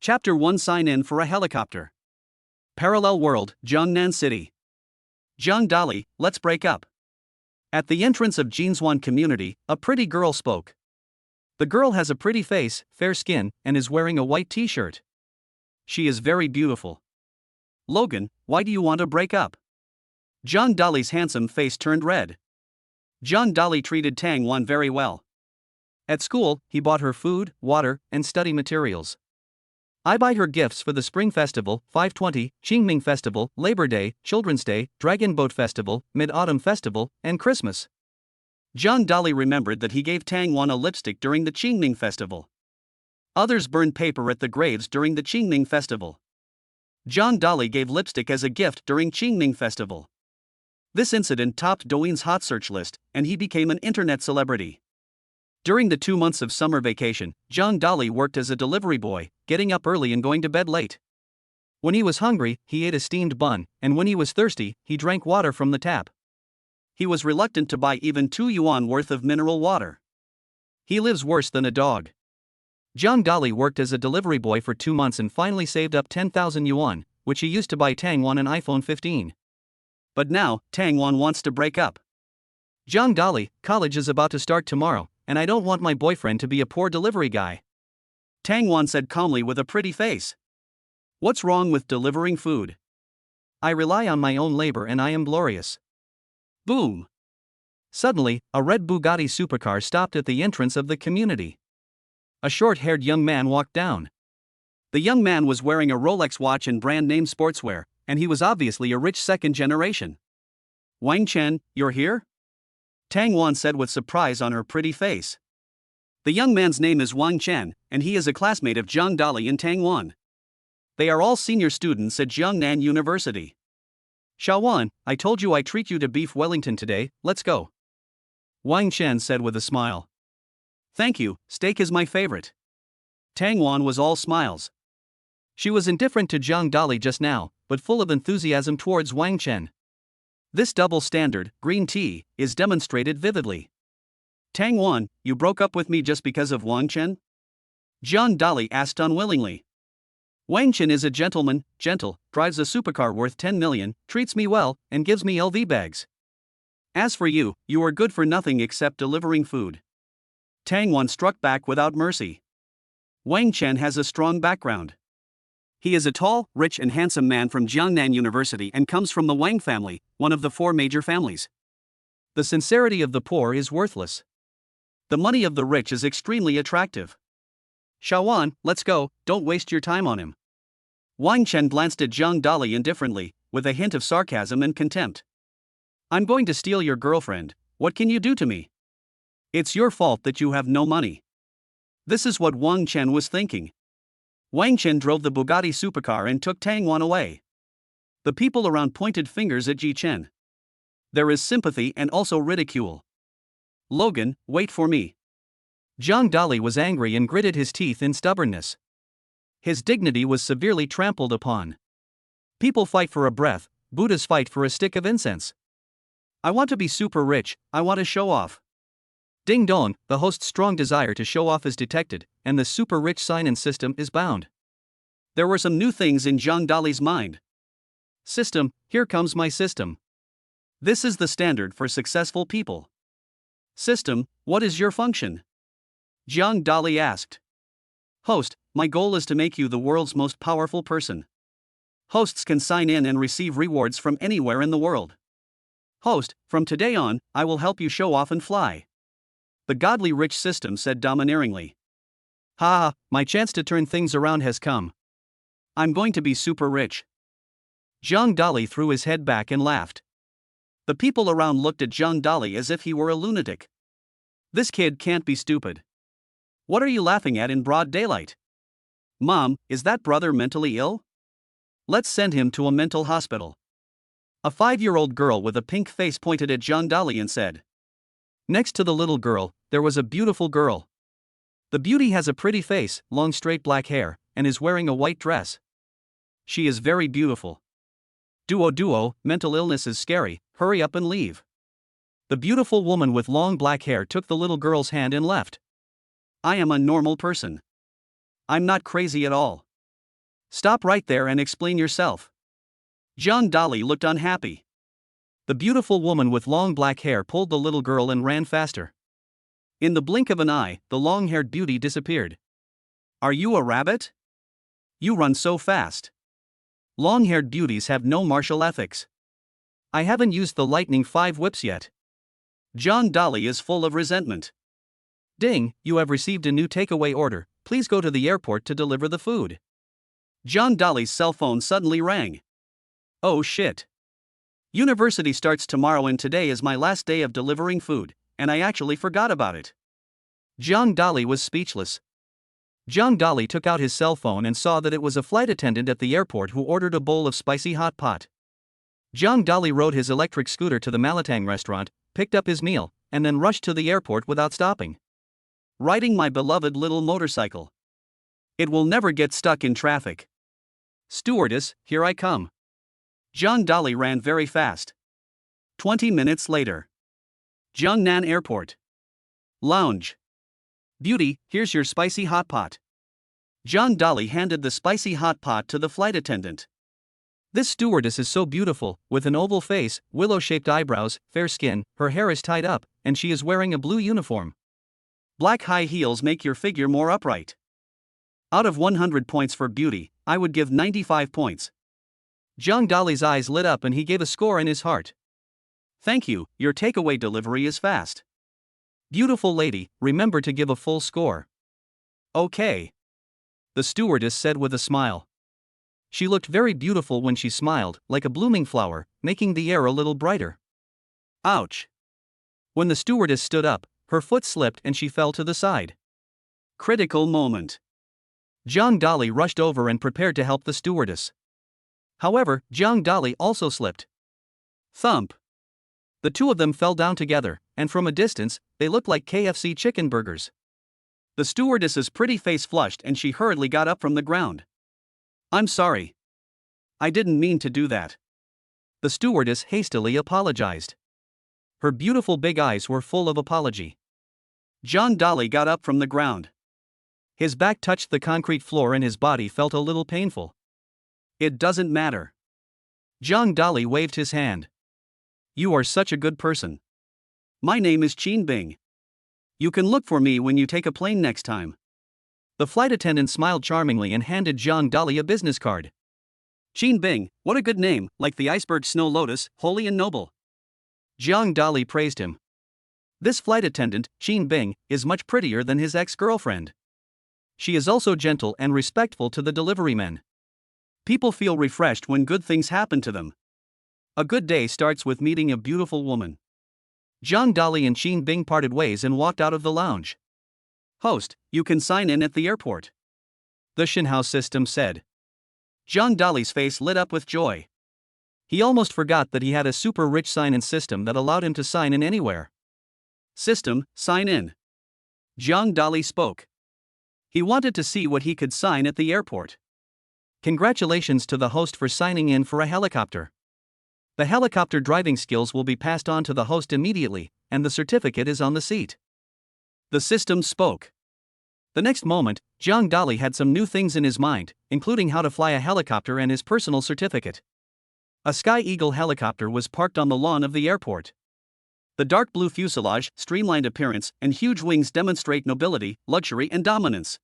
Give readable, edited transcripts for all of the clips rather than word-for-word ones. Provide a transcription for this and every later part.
Chapter 1 Sign in for a helicopter. Parallel world, Jiangnan City. Jiang Dali, let's break up. At the entrance of Jinswan community, a pretty girl spoke. The girl has a pretty face, fair skin, and is wearing a white t-shirt. She is very beautiful. Logan, why do you want to break up? Jiang Dali's handsome face turned red. Jiang Dali treated Tang Wan very well. At school, he bought her food, water, and study materials. I buy her gifts for the Spring Festival, 520, Qingming Festival, Labor Day, Children's Day, Dragon Boat Festival, Mid-Autumn Festival, and Christmas. Jiang Dali remembered that he gave Tang Wan a lipstick during the Qingming Festival. Others burned paper at the graves during the Qingming Festival. Jiang Dali gave lipstick as a gift during Qingming Festival. This incident topped Douyin's hot search list, and he became an internet celebrity. During the 2 months of summer vacation, Jiang Dali worked as a delivery boy, getting up early and going to bed late. When he was hungry, he ate a steamed bun, and when he was thirsty, he drank water from the tap. He was reluctant to buy even 2 yuan worth of mineral water. He lives worse than a dog. Jiang Dali worked as a delivery boy for 2 months and finally saved up 10,000 yuan, which he used to buy Tang Wan an iPhone 15. But now, Tang Wan wants to break up. Jiang Dali, college is about to start tomorrow, and I don't want my boyfriend to be a poor delivery guy. Tang Wan said calmly with a pretty face. What's wrong with delivering food? I rely on my own labor and I am glorious. Boom! Suddenly, a red Bugatti supercar stopped at the entrance of the community. A short-haired young man walked down. The young man was wearing a Rolex watch and brand-name sportswear, and he was obviously a rich second generation. Wang Chen, you're here? Tang Wan said with surprise on her pretty face. The young man's name is Wang Chen, and he is a classmate of Jiang Dali and Tang Wan. They are all senior students at Jiangnan University. Xiaowan, I told you I treat you to beef Wellington today, let's go. Wang Chen said with a smile. Thank you, steak is my favorite. Tang Wan was all smiles. She was indifferent to Jiang Dali just now, but full of enthusiasm towards Wang Chen. This double standard, green tea, is demonstrated vividly. Tang Wan, you broke up with me just because of Wang Chen? Jiang Dali asked unwillingly. Wang Chen is a gentleman, gentle, drives a supercar worth 10 million, treats me well, and gives me LV bags. As for you, you are good for nothing except delivering food. Tang Wan struck back without mercy. Wang Chen has a strong background. He is a tall, rich and handsome man from Jiangnan University and comes from the Wang family, one of the 4 major families. The sincerity of the poor is worthless. The money of the rich is extremely attractive. Xiaowan, let's go, don't waste your time on him. Wang Chen glanced at Jiang Dali indifferently, with a hint of sarcasm and contempt. I'm going to steal your girlfriend, what can you do to me? It's your fault that you have no money. This is what Wang Chen was thinking. Wang Chen drove the Bugatti supercar and took Tang Wan away. The people around pointed fingers at Ji Chen. There is sympathy and also ridicule. Logan, wait for me. Jiang Dali was angry and gritted his teeth in stubbornness. His dignity was severely trampled upon. People fight for a breath, Buddhas fight for a stick of incense. I want to be super rich, I want to show off. Ding dong, the host's strong desire to show off is detected, and the super rich sign-in system is bound. There were some new things in Jiang Dali's mind. System, here comes my system. This is the standard for successful people. System, what is your function? Jiang Dali asked. Host, my goal is to make you the world's most powerful person. Hosts can sign in and receive rewards from anywhere in the world. Host, from today on, I will help you show off and fly. The godly rich system said domineeringly. Ha, my chance to turn things around has come. I'm going to be super rich. Jiang Dali threw his head back and laughed. The people around looked at Jiang Dali as if he were a lunatic. This kid can't be stupid. What are you laughing at in broad daylight? Mom, is that brother mentally ill? Let's send him to a mental hospital. A 5-year-old girl with a pink face pointed at Jiang Dali and said. Next to the little girl, there was a beautiful girl. The beauty has a pretty face, long straight black hair, and is wearing a white dress. She is very beautiful. Duo, mental illness is scary, hurry up and leave. The beautiful woman with long black hair took the little girl's hand and left. I am a normal person. I'm not crazy at all. Stop right there and explain yourself. John Dolly looked unhappy. The beautiful woman with long black hair pulled the little girl and ran faster. In the blink of an eye, the long-haired beauty disappeared. Are you a rabbit? You run so fast. Long-haired beauties have no martial ethics. I haven't used the lightning 5 whips yet. John Dolly is full of resentment. Ding, you have received a new takeaway order. Please go to the airport to deliver the food. John Dolly's cell phone suddenly rang. Oh shit. University starts tomorrow and today is my last day of delivering food, and I actually forgot about it. John Dolly was speechless. John Dolly took out his cell phone and saw that it was a flight attendant at the airport who ordered a bowl of spicy hot pot. John Dolly rode his electric scooter to the Malatang restaurant, picked up his meal, and then rushed to the airport without stopping. Riding my beloved little motorcycle. It will never get stuck in traffic. Stewardess, here I come. John Dolly ran very fast. 20 minutes later. Jiangnan Airport. Lounge. Beauty, here's your spicy hot pot. John Dolly handed the spicy hot pot to the flight attendant. This stewardess is so beautiful, with an oval face, willow-shaped eyebrows, fair skin, her hair is tied up, and she is wearing a blue uniform. Black high heels make your figure more upright. Out of 100 points for beauty, I would give 95 points. John Dolly's eyes lit up and he gave a score in his heart. Thank you, your takeaway delivery is fast. Beautiful lady, remember to give a full score. Okay. The stewardess said with a smile. She looked very beautiful when she smiled, like a blooming flower, making the air a little brighter. Ouch. When the stewardess stood up, her foot slipped and she fell to the side. Critical moment. John Dolly rushed over and prepared to help the stewardess. However, John Dolly also slipped. Thump. The two of them fell down together, and from a distance, they looked like KFC chicken burgers. The stewardess's pretty face flushed and she hurriedly got up from the ground. I'm sorry. I didn't mean to do that. The stewardess hastily apologized. Her beautiful big eyes were full of apology. John Dolly got up from the ground. His back touched the concrete floor and his body felt a little painful. It doesn't matter. John Dolly waved his hand. You are such a good person. My name is Qin Bing. You can look for me when you take a plane next time. The flight attendant smiled charmingly and handed John Dolly a business card. Qin Bing, what a good name, like the iceberg Snow Lotus, holy and noble. John Dolly praised him. This flight attendant, Qin Bing, is much prettier than his ex-girlfriend. She is also gentle and respectful to the delivery men. People feel refreshed when good things happen to them. A good day starts with meeting a beautiful woman. John Dolly and Qin Bing parted ways and walked out of the lounge. Host, you can sign in at the airport. The Shinhouse system said. John Dolly's face lit up with joy. He almost forgot that he had a super rich sign-in system that allowed him to sign in anywhere. System, sign in. John Dolly spoke. He wanted to see what he could sign at the airport. Congratulations to the host for signing in for a helicopter. The helicopter driving skills will be passed on to the host immediately, and the certificate is on the seat. The system spoke. The next moment, John Dolly had some new things in his mind, including how to fly a helicopter and his personal certificate. A Sky Eagle helicopter was parked on the lawn of the airport. The dark blue fuselage, streamlined appearance, and huge wings demonstrate nobility, luxury, and dominance.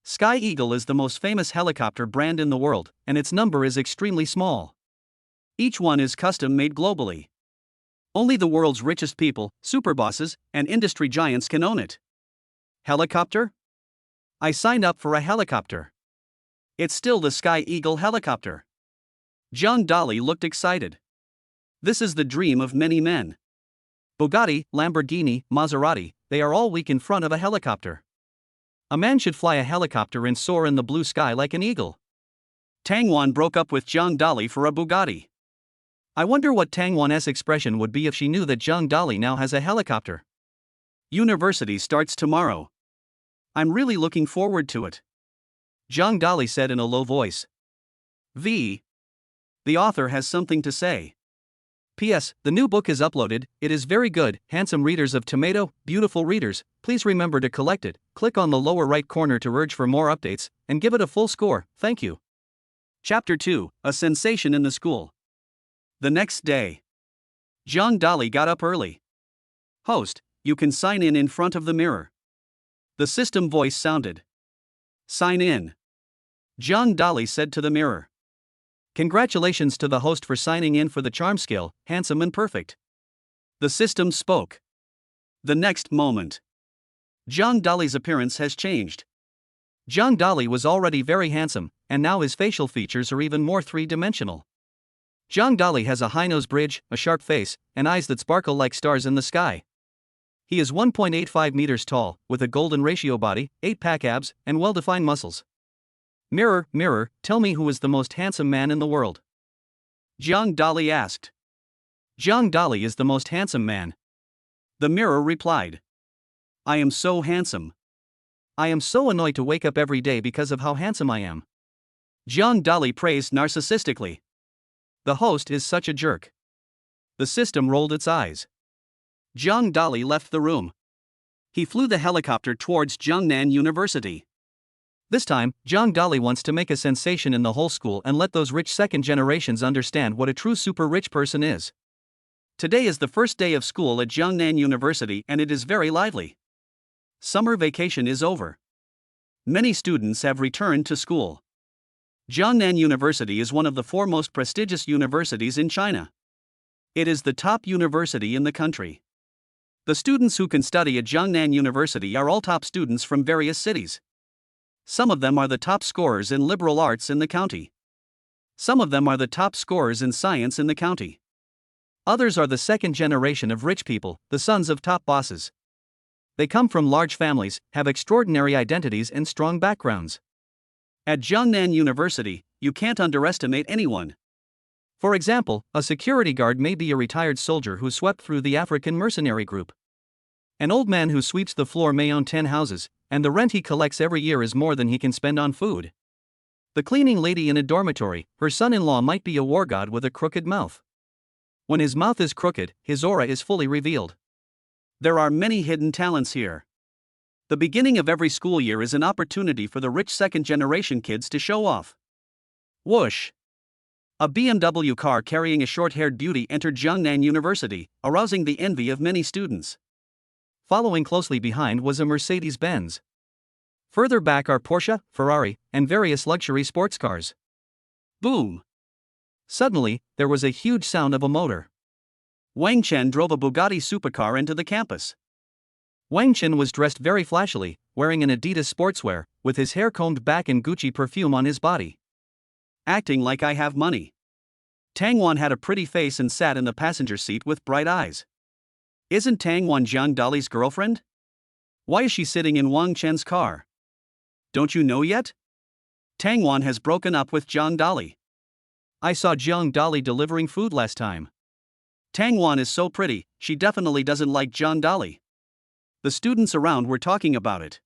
Sky Eagle is the most famous helicopter brand in the world, and its number is extremely small. Each one is custom-made globally. Only the world's richest people, superbosses, and industry giants can own it. Helicopter? I signed up for a helicopter. It's still the Sky Eagle helicopter. John Dolly looked excited. This is the dream of many men. Bugatti, Lamborghini, Maserati, they are all weak in front of a helicopter. A man should fly a helicopter and soar in the blue sky like an eagle. Tangwan broke up with John Dolly for a Bugatti. I wonder what Tangwan's expression would be if she knew that John Dolly now has a helicopter. University starts tomorrow. I'm really looking forward to it. John Dolly said in a low voice. The author has something to say. P.S. The new book is uploaded, it is very good, handsome readers of Tomato, beautiful readers, please remember to collect it, click on the lower right corner to urge for more updates, and give it a full score, thank you. Chapter 2, A Sensation in the School. The next day, John Dolly got up early. Host, you can sign in front of the mirror. The system voice sounded. Sign in. John Dolly said to the mirror. Congratulations to the host for signing in for the charm skill, handsome and perfect. The system spoke. The next moment, John Dolly's appearance has changed. John Dolly was already very handsome, and now his facial features are even more three-dimensional. John Dolly has a high nose bridge, a sharp face, and eyes that sparkle like stars in the sky. He is 1.85 meters tall, with a golden ratio body, 8-pack abs, and well-defined muscles. Mirror, mirror, tell me who is the most handsome man in the world? John Dolly asked. John Dolly is the most handsome man. The mirror replied. I am so handsome. I am so annoyed to wake up every day because of how handsome I am. John Dolly praised narcissistically. The host is such a jerk. The system rolled its eyes. John Dolly left the room. He flew the helicopter towards Jiangnan University. This time, John Dolly wants to make a sensation in the whole school and let those rich second generations understand what a true super rich person is. Today is the first day of school at Jiangnan University and it is very lively. Summer vacation is over. Many students have returned to school. Jiangnan University is one of the 4 most prestigious universities in China. It is the top university in the country. The students who can study at Jiangnan University are all top students from various cities. Some of them are the top scorers in liberal arts in the county. Some of them are the top scorers in science in the county. Others are the second generation of rich people, the sons of top bosses. They come from large families, have extraordinary identities and strong backgrounds. At Jiangnan University, you can't underestimate anyone. For example, a security guard may be a retired soldier who swept through the African mercenary group. An old man who sweeps the floor may own 10 houses, and the rent he collects every year is more than he can spend on food. The cleaning lady in a dormitory, her son-in-law might be a war god with a crooked mouth. When his mouth is crooked, his aura is fully revealed. There are many hidden talents here. The beginning of every school year is an opportunity for the rich second-generation kids to show off. Whoosh! A BMW car carrying a short-haired beauty entered Jiangnan University, arousing the envy of many students. Following closely behind was a Mercedes-Benz. Further back are Porsche, Ferrari, and various luxury sports cars. Boom! Suddenly, there was a huge sound of a motor. Wang Chen drove a Bugatti supercar into the campus. Wang Chen was dressed very flashily, wearing an Adidas sportswear, with his hair combed back and Gucci perfume on his body. Acting like I have money. Tang Wan had a pretty face and sat in the passenger seat with bright eyes. Isn't Tang Wan John Dolly's girlfriend? Why is she sitting in Wang Chen's car? Don't you know yet? Tang Wan has broken up with John Dolly. I saw John Dolly delivering food last time. Tang Wan is so pretty, she definitely doesn't like John Dolly. The students around were talking about it.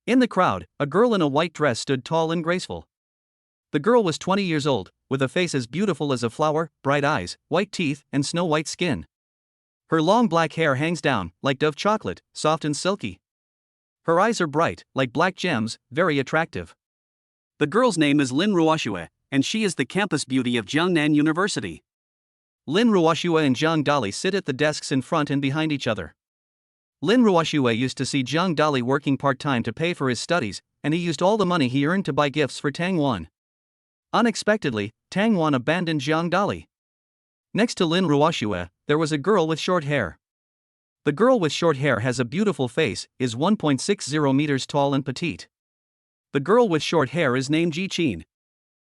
In the crowd, a girl in a white dress stood tall and graceful. The girl was 20 years old, with a face as beautiful as a flower, bright eyes, white teeth, and snow-white skin. Her long black hair hangs down, like Dove chocolate, soft and silky. Her eyes are bright, like black gems, very attractive. The girl's name is Lin Ruoxue, and she is the campus beauty of Jiangnan University. Lin Ruoxue and Zhang Dolly sit at the desks in front and behind each other. Lin Ruoxue used to see Zhang Dolly working part-time to pay for his studies, and he used all the money he earned to buy gifts for Tang Wan. Unexpectedly, Tang Wan abandoned Zhang Dolly. Next to Lin Ruoxue, there was a girl with short hair. The girl with short hair has a beautiful face, is 1.60 meters tall and petite. The girl with short hair is named Ji Qin.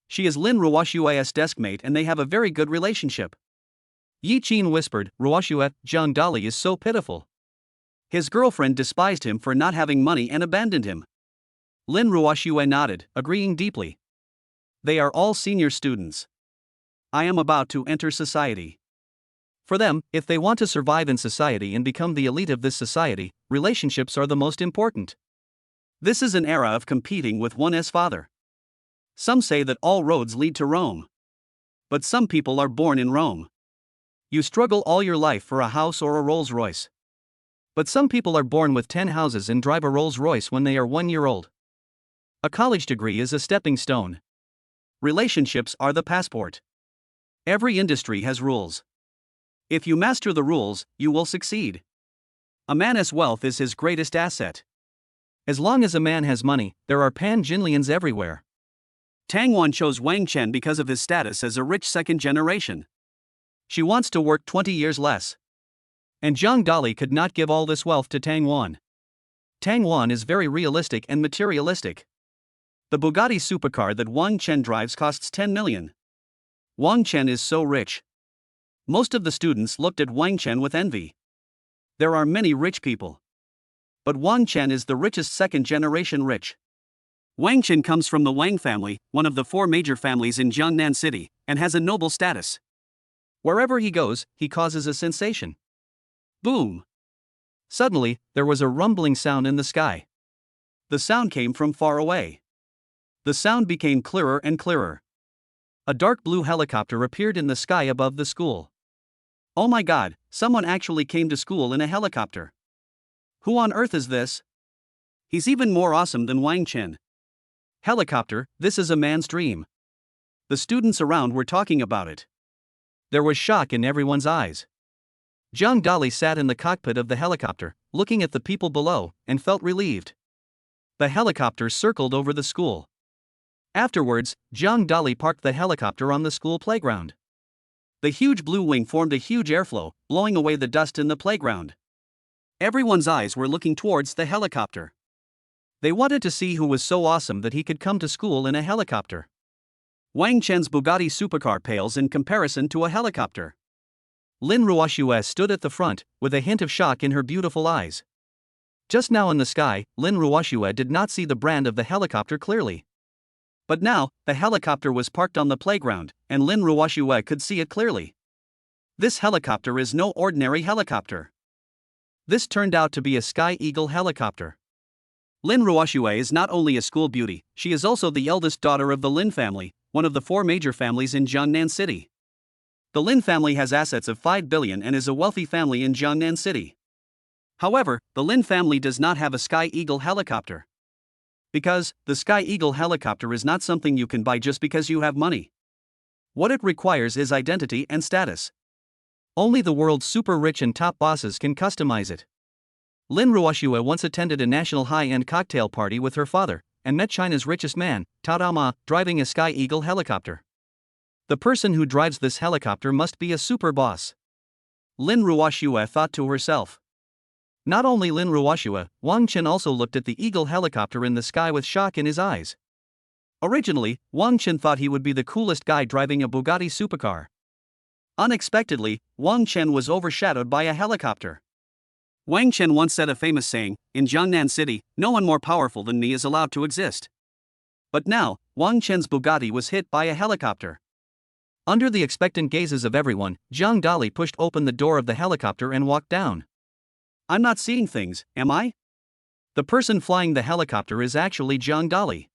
She is Lin Ruoxue's deskmate and they have a very good relationship. Yi Qin whispered, Ruoxue, Zhang Dolly is so pitiful. His girlfriend despised him for not having money and abandoned him. Lin Ruoxue nodded, agreeing deeply. They are all senior students. I am about to enter society. For them, if they want to survive in society and become the elite of this society, relationships are the most important. This is an era of competing with one's father. Some say that all roads lead to Rome. But some people are born in Rome. You struggle all your life for a house or a Rolls-Royce. But some people are born with 10 houses and drive a Rolls-Royce when they are 1 year old. A college degree is a stepping stone. Relationships are the passport. Every industry has rules. If you master the rules, you will succeed. A man's wealth is his greatest asset. As long as a man has money, there are pan-Jinlians everywhere. Tang Wan chose Wang Chen because of his status as a rich second generation. She wants to work 20 years less. And Zhang Dali could not give all this wealth to Tang Wan. Tang Wan is very realistic and materialistic. The Bugatti supercar that Wang Chen drives costs 10 million. Wang Chen is so rich. Most of the students looked at Wang Chen with envy. There are many rich people. But Wang Chen is the richest second-generation rich. Wang Chen comes from the Wang family, one of the 4 major families in Jiangnan City, and has a noble status. Wherever he goes, he causes a sensation. Boom! Suddenly, there was a rumbling sound in the sky. The sound came from far away. The sound became clearer and clearer. A dark blue helicopter appeared in the sky above the school. Oh my God, someone actually came to school in a helicopter. Who on earth is this? He's even more awesome than Wang Chen. Helicopter, this is a man's dream. The students around were talking about it. There was shock in everyone's eyes. Zhang Dali sat in the cockpit of the helicopter, looking at the people below, and felt relieved. The helicopter circled over the school. Afterwards, Zhang Dali parked the helicopter on the school playground. The huge blue wing formed a huge airflow, blowing away the dust in the playground. Everyone's eyes were looking towards the helicopter. They wanted to see who was so awesome that he could come to school in a helicopter. Wang Chen's Bugatti supercar pales in comparison to a helicopter. Lin Ruoxue stood at the front, with a hint of shock in her beautiful eyes. Just now in the sky, Lin Ruoxue did not see the brand of the helicopter clearly. But now, the helicopter was parked on the playground, and Lin Ruoxue could see it clearly. This helicopter is no ordinary helicopter. This turned out to be a Sky Eagle helicopter. Lin Ruoxue is not only a school beauty, she is also the eldest daughter of the Lin family, one of the 4 major families in Jiangnan City. The Lin family has assets of 5 billion and is a wealthy family in Jiangnan City. However, the Lin family does not have a Sky Eagle helicopter. Because, the Sky Eagle helicopter is not something you can buy just because you have money. What it requires is identity and status. Only the world's super rich and top bosses can customize it. Lin Ruoxue once attended a national high-end cocktail party with her father, and met China's richest man, Tao Daoma, driving a Sky Eagle helicopter. The person who drives this helicopter must be a super boss. Lin Ruoxue thought to herself. Not only Lin Ruoxue, Wang Chen also looked at the Eagle helicopter in the sky with shock in his eyes. Originally, Wang Chen thought he would be the coolest guy driving a Bugatti supercar. Unexpectedly, Wang Chen was overshadowed by a helicopter. Wang Chen once said a famous saying, "In Jiangnan City, no one more powerful than me is allowed to exist." But now, Wang Chen's Bugatti was hit by a helicopter. Under the expectant gazes of everyone, Zhang Dali pushed open the door of the helicopter and walked down. I'm not seeing things, am I? The person flying the helicopter is actually Zhang Dali.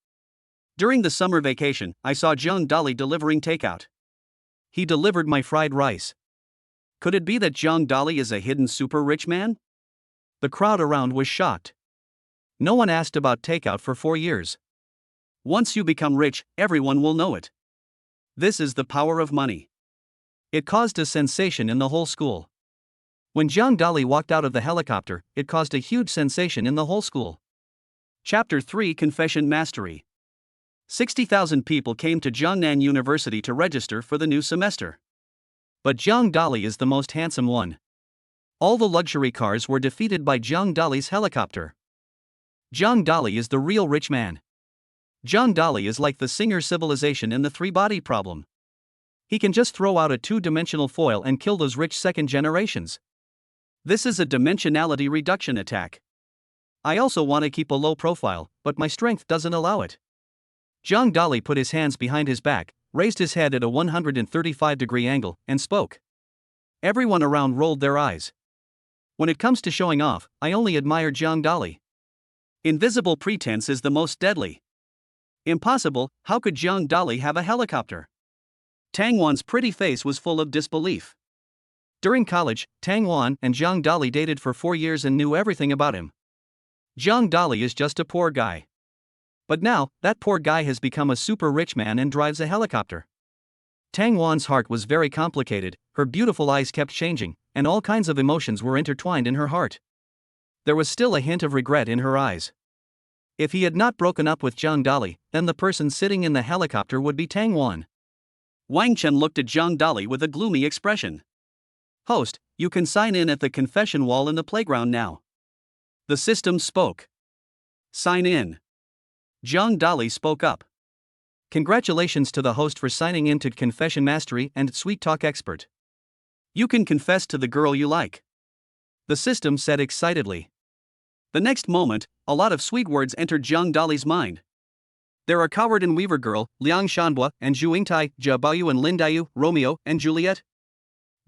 During the summer vacation, I saw Zhang Dali delivering takeout. He delivered my fried rice. Could it be that Zhang Dali is a hidden super rich man? The crowd around was shocked. No one asked about takeout for 4 years. Once you become rich, everyone will know it. This is the power of money. It caused a sensation in the whole school. When Zhang Dali walked out of the helicopter, it caused a huge sensation in the whole school. Chapter 3 Confession Mastery. 60,000 people came to Jiangnan University to register for the new semester. But Zhang Dali is the most handsome one. All the luxury cars were defeated by Zhang Dali's helicopter. Zhang Dali is the real rich man. Zhang Dali is like the Singer civilization in the 3-body problem. He can just throw out a 2-dimensional foil and kill those rich second generations. This is a dimensionality reduction attack. I also want to keep a low profile, but my strength doesn't allow it. Zhang Dali put his hands behind his back, raised his head at a 135-degree angle, and spoke. Everyone around rolled their eyes. When it comes to showing off, I only admire Zhang Dali. Invisible pretense is the most deadly. Impossible, how could Zhang Dali have a helicopter? Tang Wan's pretty face was full of disbelief. During college, Tang Wan and Zhang Dali dated for 4 years and knew everything about him. Zhang Dali is just a poor guy. But now, that poor guy has become a super rich man and drives a helicopter. Tang Wan's heart was very complicated, her beautiful eyes kept changing, and all kinds of emotions were intertwined in her heart. There was still a hint of regret in her eyes. If he had not broken up with Zhang Dali, then the person sitting in the helicopter would be Tang Wan. Wang Chen looked at Zhang Dali with a gloomy expression. Host, you can sign in at the confession wall in the playground now. The system spoke. Sign in. Zhang Dali spoke up. Congratulations to the host for signing in to Confession Mastery and Sweet Talk Expert. You can confess to the girl you like. The system said excitedly. The next moment, a lot of sweet words entered Zhang Dali's mind. There are Coward and Weaver Girl, Liang Shanbua and Zhu Yingtai, Jia Baoyu and Lin Daiyu, Romeo and Juliet.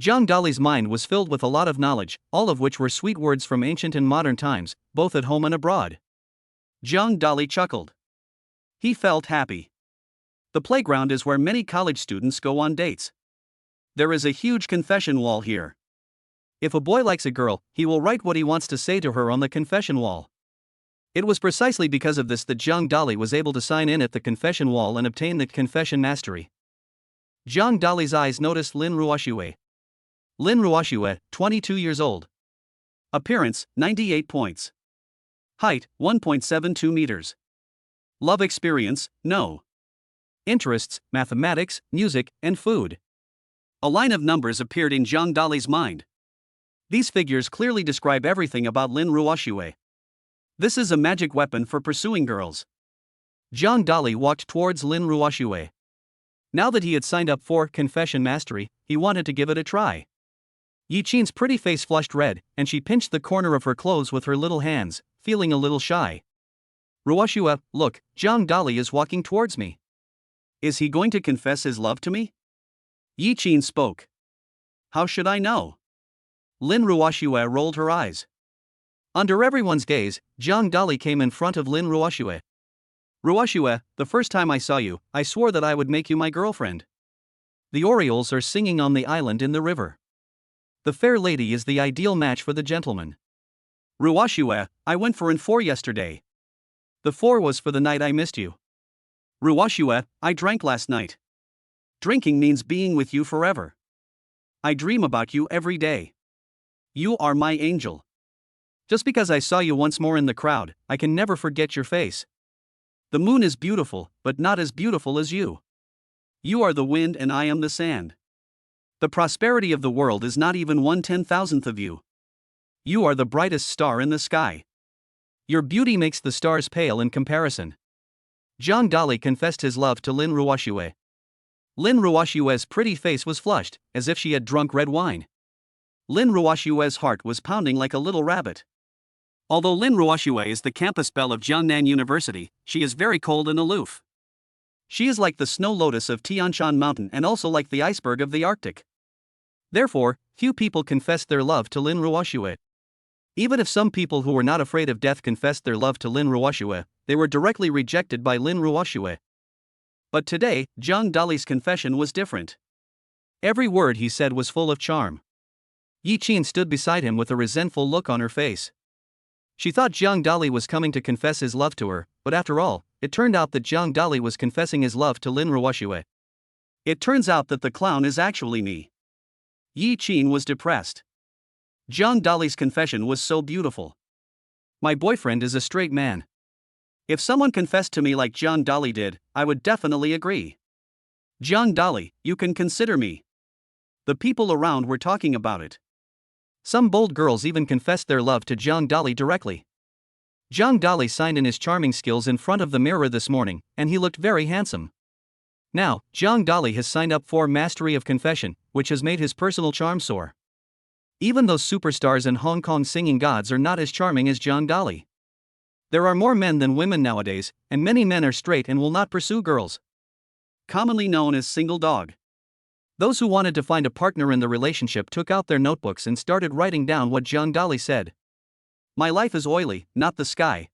Zhang Dali's mind was filled with a lot of knowledge, all of which were sweet words from ancient and modern times, both at home and abroad. Zhang Dali chuckled. He felt happy. The playground is where many college students go on dates. There is a huge confession wall here. If a boy likes a girl, he will write what he wants to say to her on the confession wall. It was precisely because of this that Zhang Dali was able to sign in at the confession wall and obtain the confession mastery. Zhang Dali's eyes noticed Lin Ruoxue. Lin Ruoxue, 22 years old. Appearance, 98 points. Height, 1.72 meters. Love experience, no. Interests, mathematics, music, and food. A line of numbers appeared in Zhang Dali's mind. These figures clearly describe everything about Lin Ruoxue. This is a magic weapon for pursuing girls. Zhang Dali walked towards Lin Ruoxue. Now that he had signed up for Confession Mastery, he wanted to give it a try. Yi Qin's pretty face flushed red, and she pinched the corner of her clothes with her little hands, feeling a little shy. Ruoxue, look, Zhang Dali is walking towards me. Is he going to confess his love to me? Yi Qin spoke. How should I know? Lin Ruoxue rolled her eyes. Under everyone's gaze, Zhang Dali came in front of Lin Ruoxue. Ruoxue, the first time I saw you, I swore that I would make you my girlfriend. The orioles are singing on the island in the river. The fair lady is the ideal match for the gentleman. Ruoxue, I went for an 4 yesterday. The 4 was for the night I missed you. Ruoxue, I drank last night. Drinking means being with you forever. I dream about you every day. You are my angel. Just because I saw you once more in the crowd, I can never forget your face. The moon is beautiful, but not as beautiful as you. You are the wind and I am the sand. The prosperity of the world is not even 1/10,000th of you. You are the brightest star in the sky. Your beauty makes the stars pale in comparison. Zhang Dali confessed his love to Lin Ruoxue. Lin Ruoxue's pretty face was flushed, as if she had drunk red wine. Lin Ruoxue's heart was pounding like a little rabbit. Although Lin Ruoxue is the campus belle of Jiangnan University, she is very cold and aloof. She is like the snow lotus of Tianshan Mountain and also like the iceberg of the Arctic. Therefore, few people confessed their love to Lin Ruoxue. Even if some people who were not afraid of death confessed their love to Lin Ruoxue, they were directly rejected by Lin Ruoxue. But today, Zhang Dali's confession was different. Every word he said was full of charm. Yi Qin stood beside him with a resentful look on her face. She thought Zhang Dali was coming to confess his love to her, but after all, it turned out that Zhang Dali was confessing his love to Lin Ruoxue. It turns out that the clown is actually me. Yi Qin was depressed. Zhang Dali's confession was so beautiful. My boyfriend is a straight man. If someone confessed to me like Zhang Dali did, I would definitely agree. Zhang Dali, you can consider me. The people around were talking about it. Some bold girls even confessed their love to Zhang Dali directly. Zhang Dali signed in his charming skills in front of the mirror this morning, and he looked very handsome. Now, Zhang Dali has signed up for Mastery of Confession, which has made his personal charm soar. Even those superstars and Hong Kong singing gods are not as charming as Zhang Dali. There are more men than women nowadays, and many men are straight and will not pursue girls. Commonly known as single dog. Those who wanted to find a partner in the relationship took out their notebooks and started writing down what Zhang Dali said. My life is oily, not the sky.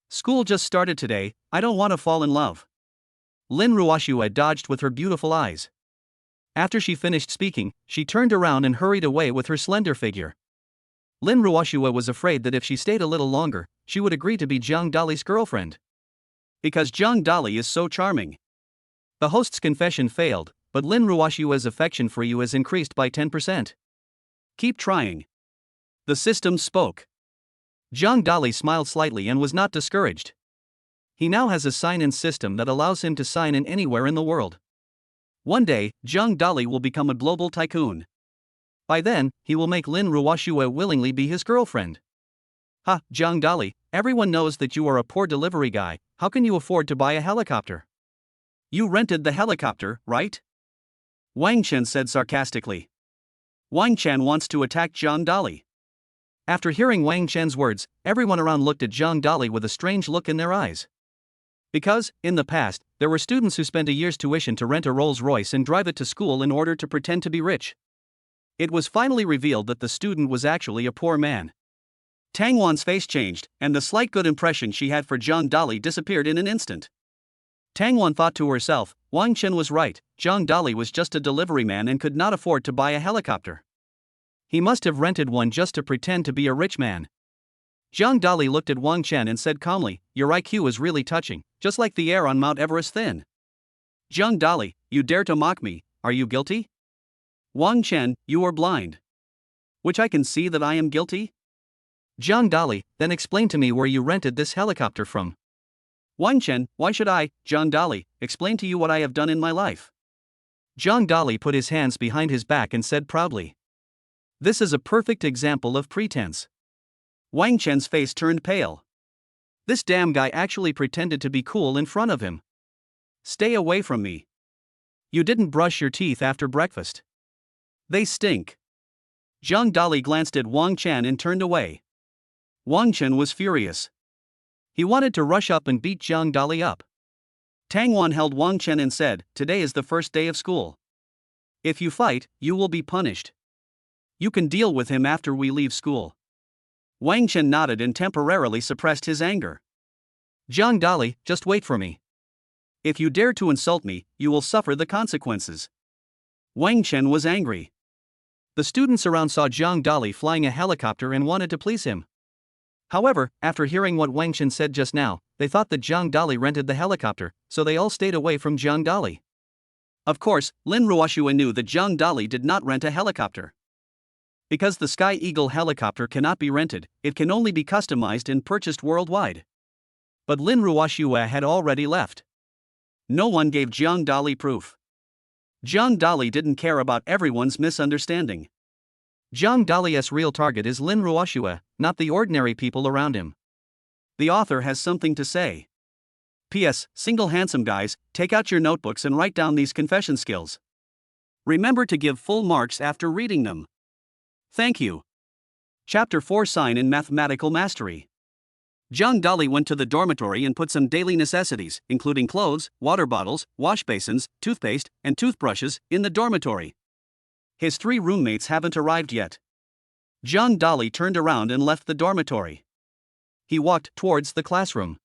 School just started today, I don't want to fall in love. Lin Ruoxue dodged with her beautiful eyes. After she finished speaking, she turned around and hurried away with her slender figure. Lin Ruoxue was afraid that if she stayed a little longer, she would agree to be Zhang Dali's girlfriend. Because Zhang Dali is so charming. The host's confession failed, but Lin Ruoshua's affection for you has increased by 10%. Keep trying. The system spoke. Zhang Dali smiled slightly and was not discouraged. He now has a sign-in system that allows him to sign in anywhere in the world. One day, Zhang Dali will become a global tycoon. By then, he will make Lin Ruoshua willingly be his girlfriend. Ha, Zhang Dali, everyone knows that you are a poor delivery guy. How can you afford to buy a helicopter? You rented the helicopter, right? Wang Chen said sarcastically. Wang Chen wants to attack Zhang Dali. After hearing Wang Chen's words, everyone around looked at Zhang Dali with a strange look in their eyes. Because, in the past, there were students who spent a year's tuition to rent a Rolls-Royce and drive it to school in order to pretend to be rich. It was finally revealed that the student was actually a poor man. Tang Wan's face changed, and the slight good impression she had for Zhang Dali disappeared in an instant. Tang Wan thought to herself, Wang Chen was right, Zhang Dali was just a delivery man and could not afford to buy a helicopter. He must have rented one just to pretend to be a rich man. Zhang Dali looked at Wang Chen and said calmly, your IQ is really touching, just like the air on Mount Everest thin. Zhang Dali, you dare to mock me, are you guilty? Wang Chen, you are blind. Which I can see that I am guilty? Zhang Dali, then explain to me where you rented this helicopter from. Wang Chen, why should I, Zhang Dali, explain to you what I have done in my life? Zhang Dali put his hands behind his back and said proudly. This is a perfect example of pretense. Wang Chen's face turned pale. This damn guy actually pretended to be cool in front of him. Stay away from me. You didn't brush your teeth after breakfast. They stink. Zhang Dali glanced at Wang Chen and turned away. Wang Chen was furious. He wanted to rush up and beat Zhang Dali up. Tang Wan held Wang Chen and said, today is the first day of school. If you fight, you will be punished. You can deal with him after we leave school. Wang Chen nodded and temporarily suppressed his anger. Zhang Dali, just wait for me. If you dare to insult me, you will suffer the consequences. Wang Chen was angry. The students around saw Zhang Dali flying a helicopter and wanted to please him. However, after hearing what Wang Chen said just now, they thought that Zhang Dali rented the helicopter, so they all stayed away from Zhang Dali. Of course, Lin Ruoshua knew that Zhang Dali did not rent a helicopter. Because the Sky Eagle helicopter cannot be rented, it can only be customized and purchased worldwide. But Lin Ruoshua had already left. No one gave Zhang Dali proof. Zhang Dali didn't care about everyone's misunderstanding. Zhang Dali's real target is Lin Ruoshua, not the ordinary people around him. The author has something to say. P.S. Single handsome guys, take out your notebooks and write down these confession skills. Remember to give full marks after reading them. Thank you. Chapter 4 Sign-In Mathematical Mastery. Zhang Dali went to the dormitory and put some daily necessities, including clothes, water bottles, wash basins, toothpaste, and toothbrushes, in the dormitory. His 3 roommates haven't arrived yet. Zhang Dali turned around and left the dormitory. He walked towards the classroom.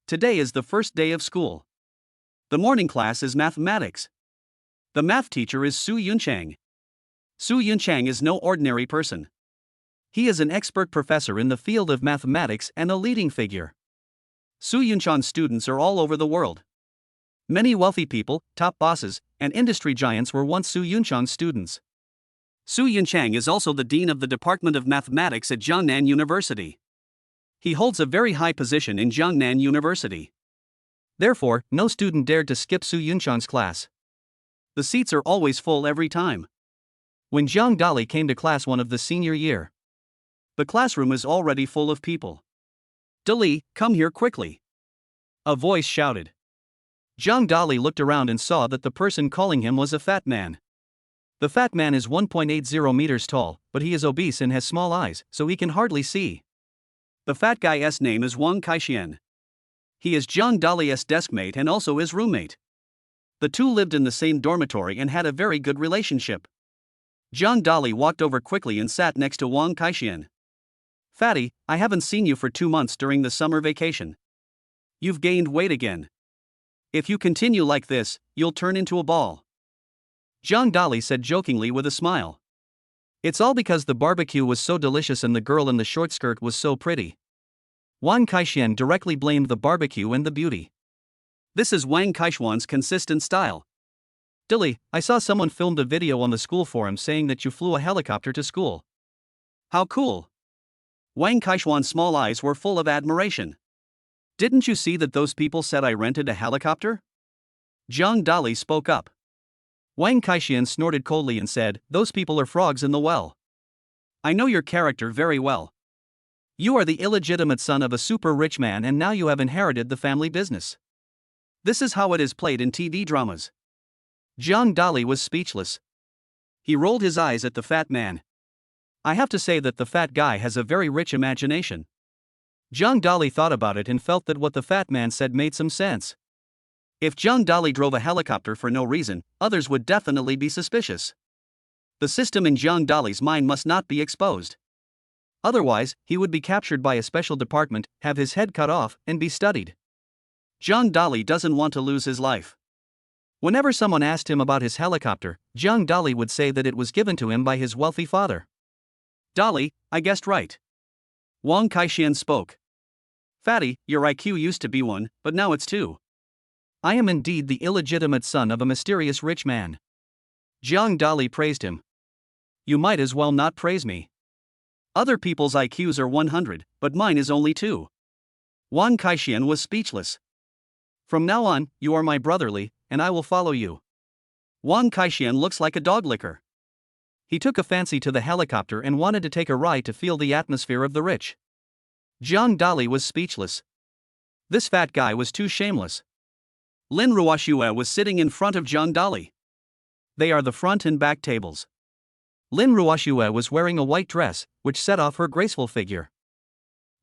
Today is the first day of school. The morning class is mathematics. The math teacher is Su Yunchang. Su Yunchang is no ordinary person. He is an expert professor in the field of mathematics and a leading figure. Su Yunchang's students are all over the world. Many wealthy people, top bosses, and industry giants were once Su Yunchang's students. Su Yunchang is also the dean of the Department of Mathematics at Jiangnan University. He holds a very high position in Jiangnan University. Therefore, no student dared to skip Su Yunchang's class. The seats are always full every time. When Zhang Dali came to class 1 of the senior year, the classroom is already full of people. Dali, come here quickly. A voice shouted. Zhang Dali looked around and saw that the person calling him was a fat man. The fat man is 1.80 meters tall, but he is obese and has small eyes, so he can hardly see. The fat guy's name is Wang Kaixian. He is Zhang Dali's deskmate and also his roommate. The two lived in the same dormitory and had a very good relationship. Zhang Dali walked over quickly and sat next to Wang Kaixian. Fatty, I haven't seen you for 2 months during the summer vacation. You've gained weight again. If you continue like this, you'll turn into a ball. Zhang Dali said jokingly with a smile. It's all because the barbecue was so delicious and the girl in the short skirt was so pretty. Wang Kaixian directly blamed the barbecue and the beauty. This is Wang Kaishuan's consistent style. Dilly, I saw someone filmed a video on the school forum saying that you flew a helicopter to school. How cool! Wang Kaishuan's small eyes were full of admiration. Didn't you see that those people said I rented a helicopter? Zhang Dali spoke up. Wang Kaishuan snorted coldly and said, those people are frogs in the well. I know your character very well. You are the illegitimate son of a super rich man and now you have inherited the family business. This is how it is played in TV dramas. Zhang Dali was speechless. He rolled his eyes at the fat man. I have to say that the fat guy has a very rich imagination. Zhang Dali thought about it and felt that what the fat man said made some sense. If Zhang Dali drove a helicopter for no reason, others would definitely be suspicious. The system in Zhang Dali's mind must not be exposed. Otherwise, he would be captured by a special department, have his head cut off, and be studied. Zhang Dali doesn't want to lose his life. Whenever someone asked him about his helicopter, Zhang Dali would say that it was given to him by his wealthy father. Dali, I guessed right. Wang Kaishuan spoke. Fatty, your IQ used to be 1, but now it's 2. I am indeed the illegitimate son of a mysterious rich man. Zhang Dali praised him. You might as well not praise me. Other people's IQs are 100, but mine is only 2. Wang Kaishuan was speechless. From now on, you are my brotherly, and I will follow you. Wang Kaishuan looks like a dog licker. He took a fancy to the helicopter and wanted to take a ride to feel the atmosphere of the rich. Zhang Dali was speechless. This fat guy was too shameless. Lin Ruoxue was sitting in front of Zhang Dali. They are the front and back tables. Lin Ruoxue was wearing a white dress, which set off her graceful figure.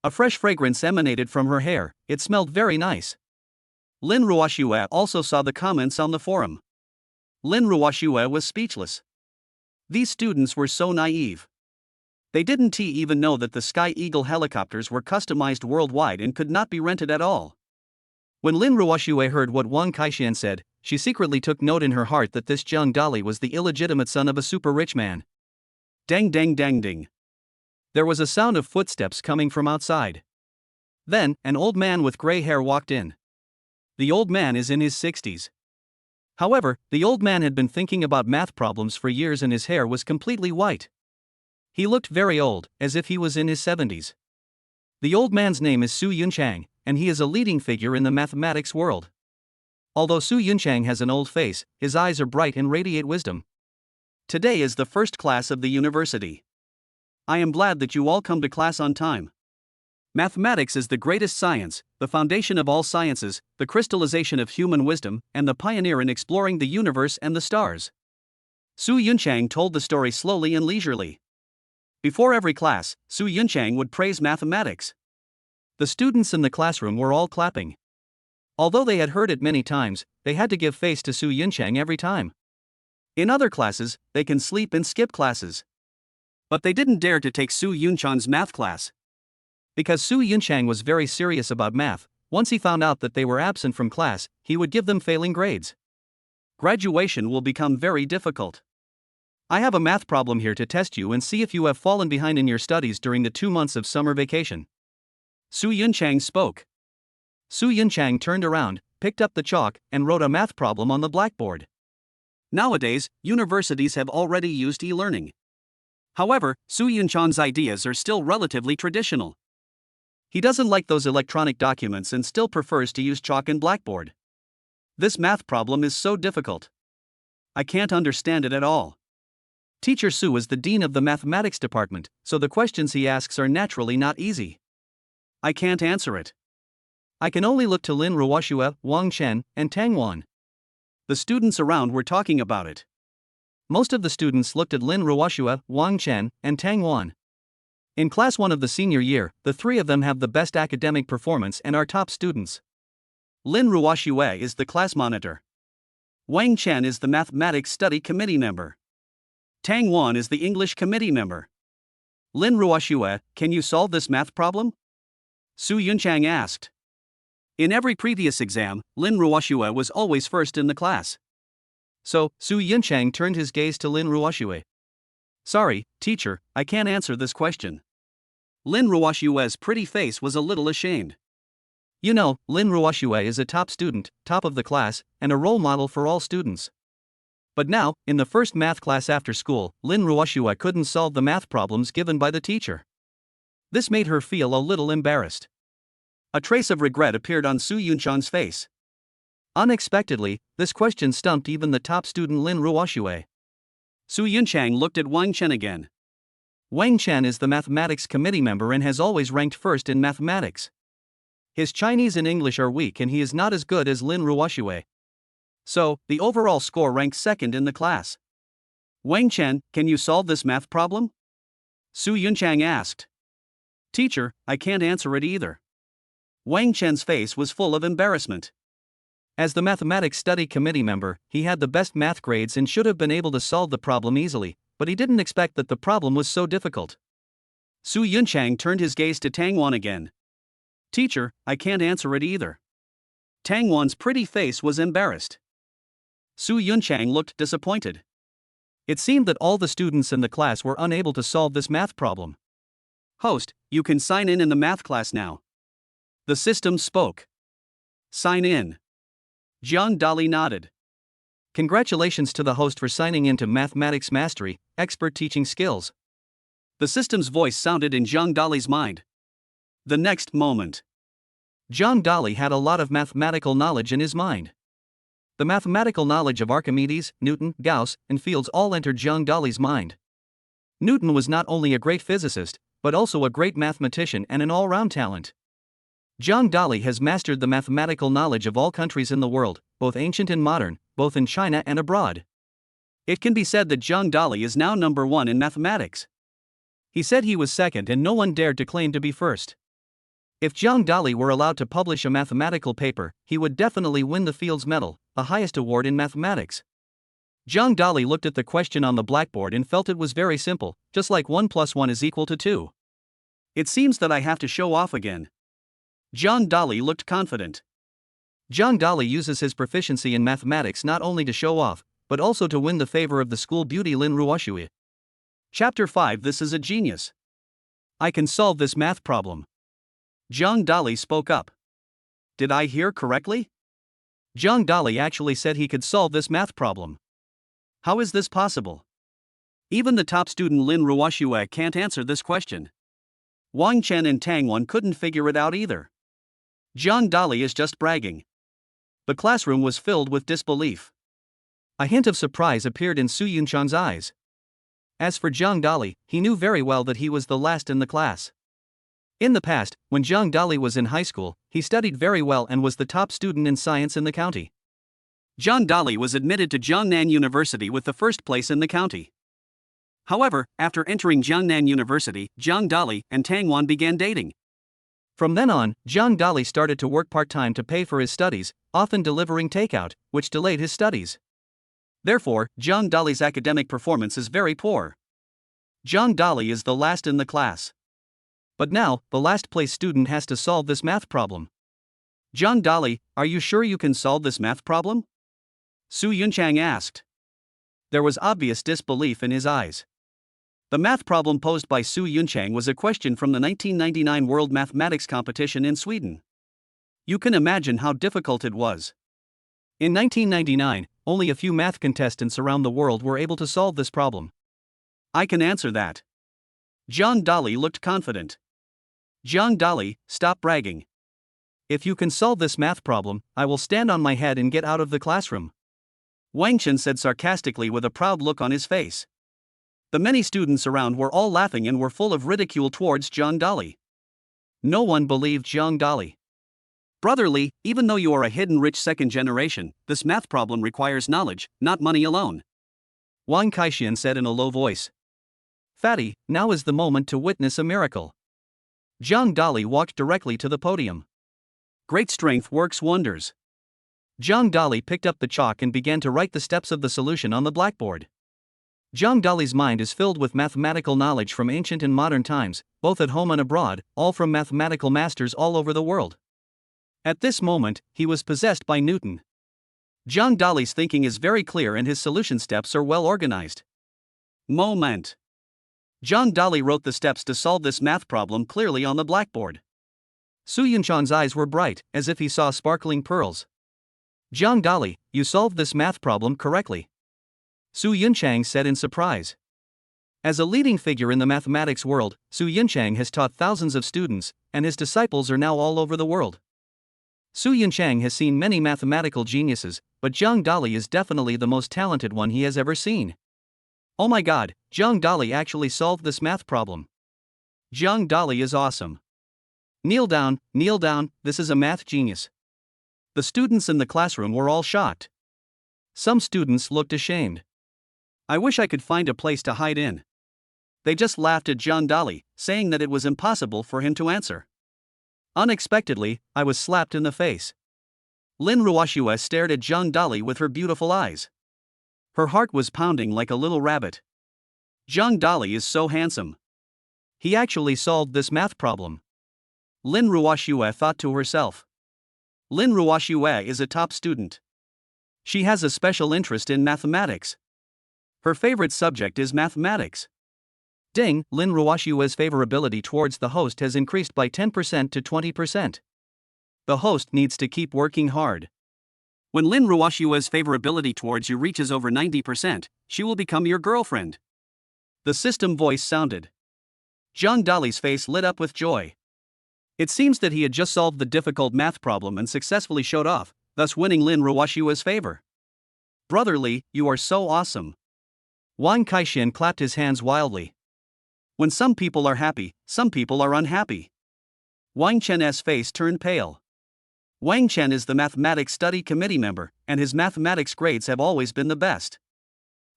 A fresh fragrance emanated from her hair, it smelled very nice. Lin Ruoxue also saw the comments on the forum. Lin Ruoxue was speechless. These students were so naive. They didn't even know that the Sky Eagle helicopters were customized worldwide and could not be rented at all. When Lin Ruoxue heard what Wang Kaishuan said, she secretly took note in her heart that this Zhang Dali was the illegitimate son of a super rich man. Dang dang dang ding. There was a sound of footsteps coming from outside. Then, an old man with gray hair walked in. The old man is in his 60s. However, the old man had been thinking about math problems for years and his hair was completely white. He looked very old, as if he was in his 70s. The old man's name is Su Yunchang, and he is a leading figure in the mathematics world. Although Su Yunchang has an old face, his eyes are bright and radiate wisdom. Today is the first class of the university. I am glad that you all come to class on time. Mathematics is the greatest science, the foundation of all sciences, the crystallization of human wisdom, and the pioneer in exploring the universe and the stars. Su Yunchang told the story slowly and leisurely. Before every class, Su Yunchang would praise mathematics. The students in the classroom were all clapping. Although they had heard it many times, they had to give face to Su Yunchang every time. In other classes, they can sleep and skip classes. But they didn't dare to take Su Yunchang's math class. Because Su Yunchang was very serious about math, once he found out that they were absent from class, he would give them failing grades. Graduation will become very difficult. I have a math problem here to test you and see if you have fallen behind in your studies during the 2 months of summer vacation. Su Yunchang spoke. Su Yunchang turned around, picked up the chalk, and wrote a math problem on the blackboard. Nowadays, universities have already used e-learning. However, Su Yunchang's ideas are still relatively traditional. He doesn't like those electronic documents and still prefers to use chalk and blackboard. This math problem is so difficult. I can't understand it at all. Teacher Su is the dean of the mathematics department, so the questions he asks are naturally not easy. I can't answer it. I can only look to Lin Ruoxue, Wang Chen, and Tang Wan. The students around were talking about it. Most of the students looked at Lin Ruoxue, Wang Chen, and Tang Wan. In class 1 of the senior year, the 3 of them have the best academic performance and are top students. Lin Ruoxue is the class monitor. Wang Chen is the mathematics study committee member. Tang Wan is the English committee member. Lin Ruoxue, can you solve this math problem? Su Yunchang asked. In every previous exam, Lin Ruoxue was always first in the class. So, Su Yunchang turned his gaze to Lin Ruoxue. Sorry, teacher, I can't answer this question. Lin Ruoxue's pretty face was a little ashamed. You know, Lin Ruoxue is a top student, top of the class, and a role model for all students. But now, in the first math class after school, Lin Ruoxue couldn't solve the math problems given by the teacher. This made her feel a little embarrassed. A trace of regret appeared on Su Yunchang's face. Unexpectedly, this question stumped even the top student Lin Ruoxue. Su Yunchang looked at Wang Chen again. Wang Chen is the mathematics committee member and has always ranked first in mathematics. His Chinese and English are weak and he is not as good as Lin Ruoxue. So, the overall score ranks second in the class. Wang Chen, can you solve this math problem? Su Yunchang asked. Teacher, I can't answer it either. Wang Chen's face was full of embarrassment. As the mathematics study committee member, he had the best math grades and should have been able to solve the problem easily, but he didn't expect that the problem was so difficult. Su Yunchang turned his gaze to Tang Wan again. Teacher, I can't answer it either. Tang Wan's pretty face was embarrassed. Su Yunchang looked disappointed. It seemed that all the students in the class were unable to solve this math problem. Host, you can sign in the math class now. The system spoke. Sign in. Jiang Dali nodded. Congratulations to the host for signing in to Mathematics Mastery, Expert Teaching Skills. The system's voice sounded in Jiang Dali's mind. The next moment, Jiang Dali had a lot of mathematical knowledge in his mind. The mathematical knowledge of Archimedes, Newton, Gauss, and Fields all entered Jiang Dali's mind. Newton was not only a great physicist, but also a great mathematician and an all-round talent. Jiang Dali has mastered the mathematical knowledge of all countries in the world, both ancient and modern, both in China and abroad. It can be said that Jiang Dali is now number one in mathematics. He said he was second and no one dared to claim to be first. If Jiang Dali were allowed to publish a mathematical paper, he would definitely win the Fields Medal, the highest award in mathematics. Jiang Dali looked at the question on the blackboard and felt it was very simple, just like 1 + 1 is equal to 2. It seems that I have to show off again. Jiang Dali looked confident. Jiang Dali uses his proficiency in mathematics not only to show off, but also to win the favor of the school beauty Lin Ruoxue. Chapter 5. This is a genius. I can solve this math problem. Jiang Dali spoke up. Did I hear correctly? Jiang Dali actually said he could solve this math problem. How is this possible? Even the top student Lin Ruoxue can't answer this question. Wang Chen and Tang Wan couldn't figure it out either. Jiang Dali is just bragging. The classroom was filled with disbelief. A hint of surprise appeared in Su Yunchang's eyes. As for Jiang Dali, he knew very well that he was the last in the class. In the past, when Jiang Dali was in high school, he studied very well and was the top student in science in the county. Jiang Dali was admitted to Jiangnan University with the first place in the county. However, after entering Jiangnan University, Jiang Dali and Tang Wan began dating. From then on, Jiang Dali started to work part-time to pay for his studies, often delivering takeout, which delayed his studies. Therefore, Jiang Dali's academic performance is very poor. Jiang Dali is the last in the class. But now, the last-place student has to solve this math problem. Jiang Dali, are you sure you can solve this math problem? Su Yunchang asked. There was obvious disbelief in his eyes. The math problem posed by Su Yunchang was a question from the 1999 World Mathematics Competition in Sweden. You can imagine how difficult it was. In 1999, only a few math contestants around the world were able to solve this problem. I can answer that. Jiang Dali looked confident. Jiang Dali, stop bragging. If you can solve this math problem, I will stand on my head and get out of the classroom. Wang Chen said sarcastically with a proud look on his face. The many students around were all laughing and were full of ridicule towards Jiang Dali. No one believed Jiang Dali. Brother Li, even though you are a hidden rich second generation, this math problem requires knowledge, not money alone. Wang Kaixian said in a low voice. Fatty, now is the moment to witness a miracle. Jiang Dali walked directly to the podium. Great strength works wonders. Jiang Dali picked up the chalk and began to write the steps of the solution on the blackboard. Jiang Dali's mind is filled with mathematical knowledge from ancient and modern times, both at home and abroad, all from mathematical masters all over the world. At this moment, he was possessed by Newton. Jiang Dali's thinking is very clear and his solution steps are well organized. Moment. Jiang Dali wrote the steps to solve this math problem clearly on the blackboard. Su Yunchang's eyes were bright, as if he saw sparkling pearls. Jiang Dali, you solved this math problem correctly. Su Yunchang said in surprise. As a leading figure in the mathematics world, Su Yunchang has taught thousands of students, and his disciples are now all over the world. Su Yunchang has seen many mathematical geniuses, but Jiang Dali is definitely the most talented one he has ever seen. Oh my god, Jiang Dali actually solved this math problem. Jiang Dali is awesome. Kneel down, this is a math genius. The students in the classroom were all shocked. Some students looked ashamed. I wish I could find a place to hide in. They just laughed at Jiang Dali, saying that it was impossible for him to answer. Unexpectedly, I was slapped in the face. Lin Ruoxue stared at Jiang Dali with her beautiful eyes. Her heart was pounding like a little rabbit. Jiang Dali is so handsome. He actually solved this math problem. Lin Ruoxue thought to herself. Lin Ruoxue is a top student. She has a special interest in mathematics. Her favorite subject is mathematics. Ding, Lin Ruoxue's favorability towards the host has increased by 10% to 20%. The host needs to keep working hard. When Lin Ruoxue's favorability towards you reaches over 90%, she will become your girlfriend. The system voice sounded. Jiang Dali's face lit up with joy. It seems that he had just solved the difficult math problem and successfully showed off, thus winning Lin Ruoxue's favor. Brotherly, you are so awesome. Wang Kaixin clapped his hands wildly. When some people are happy, some people are unhappy. Wang Chen's face turned pale. Wang Chen is the mathematics study committee member, and his mathematics grades have always been the best.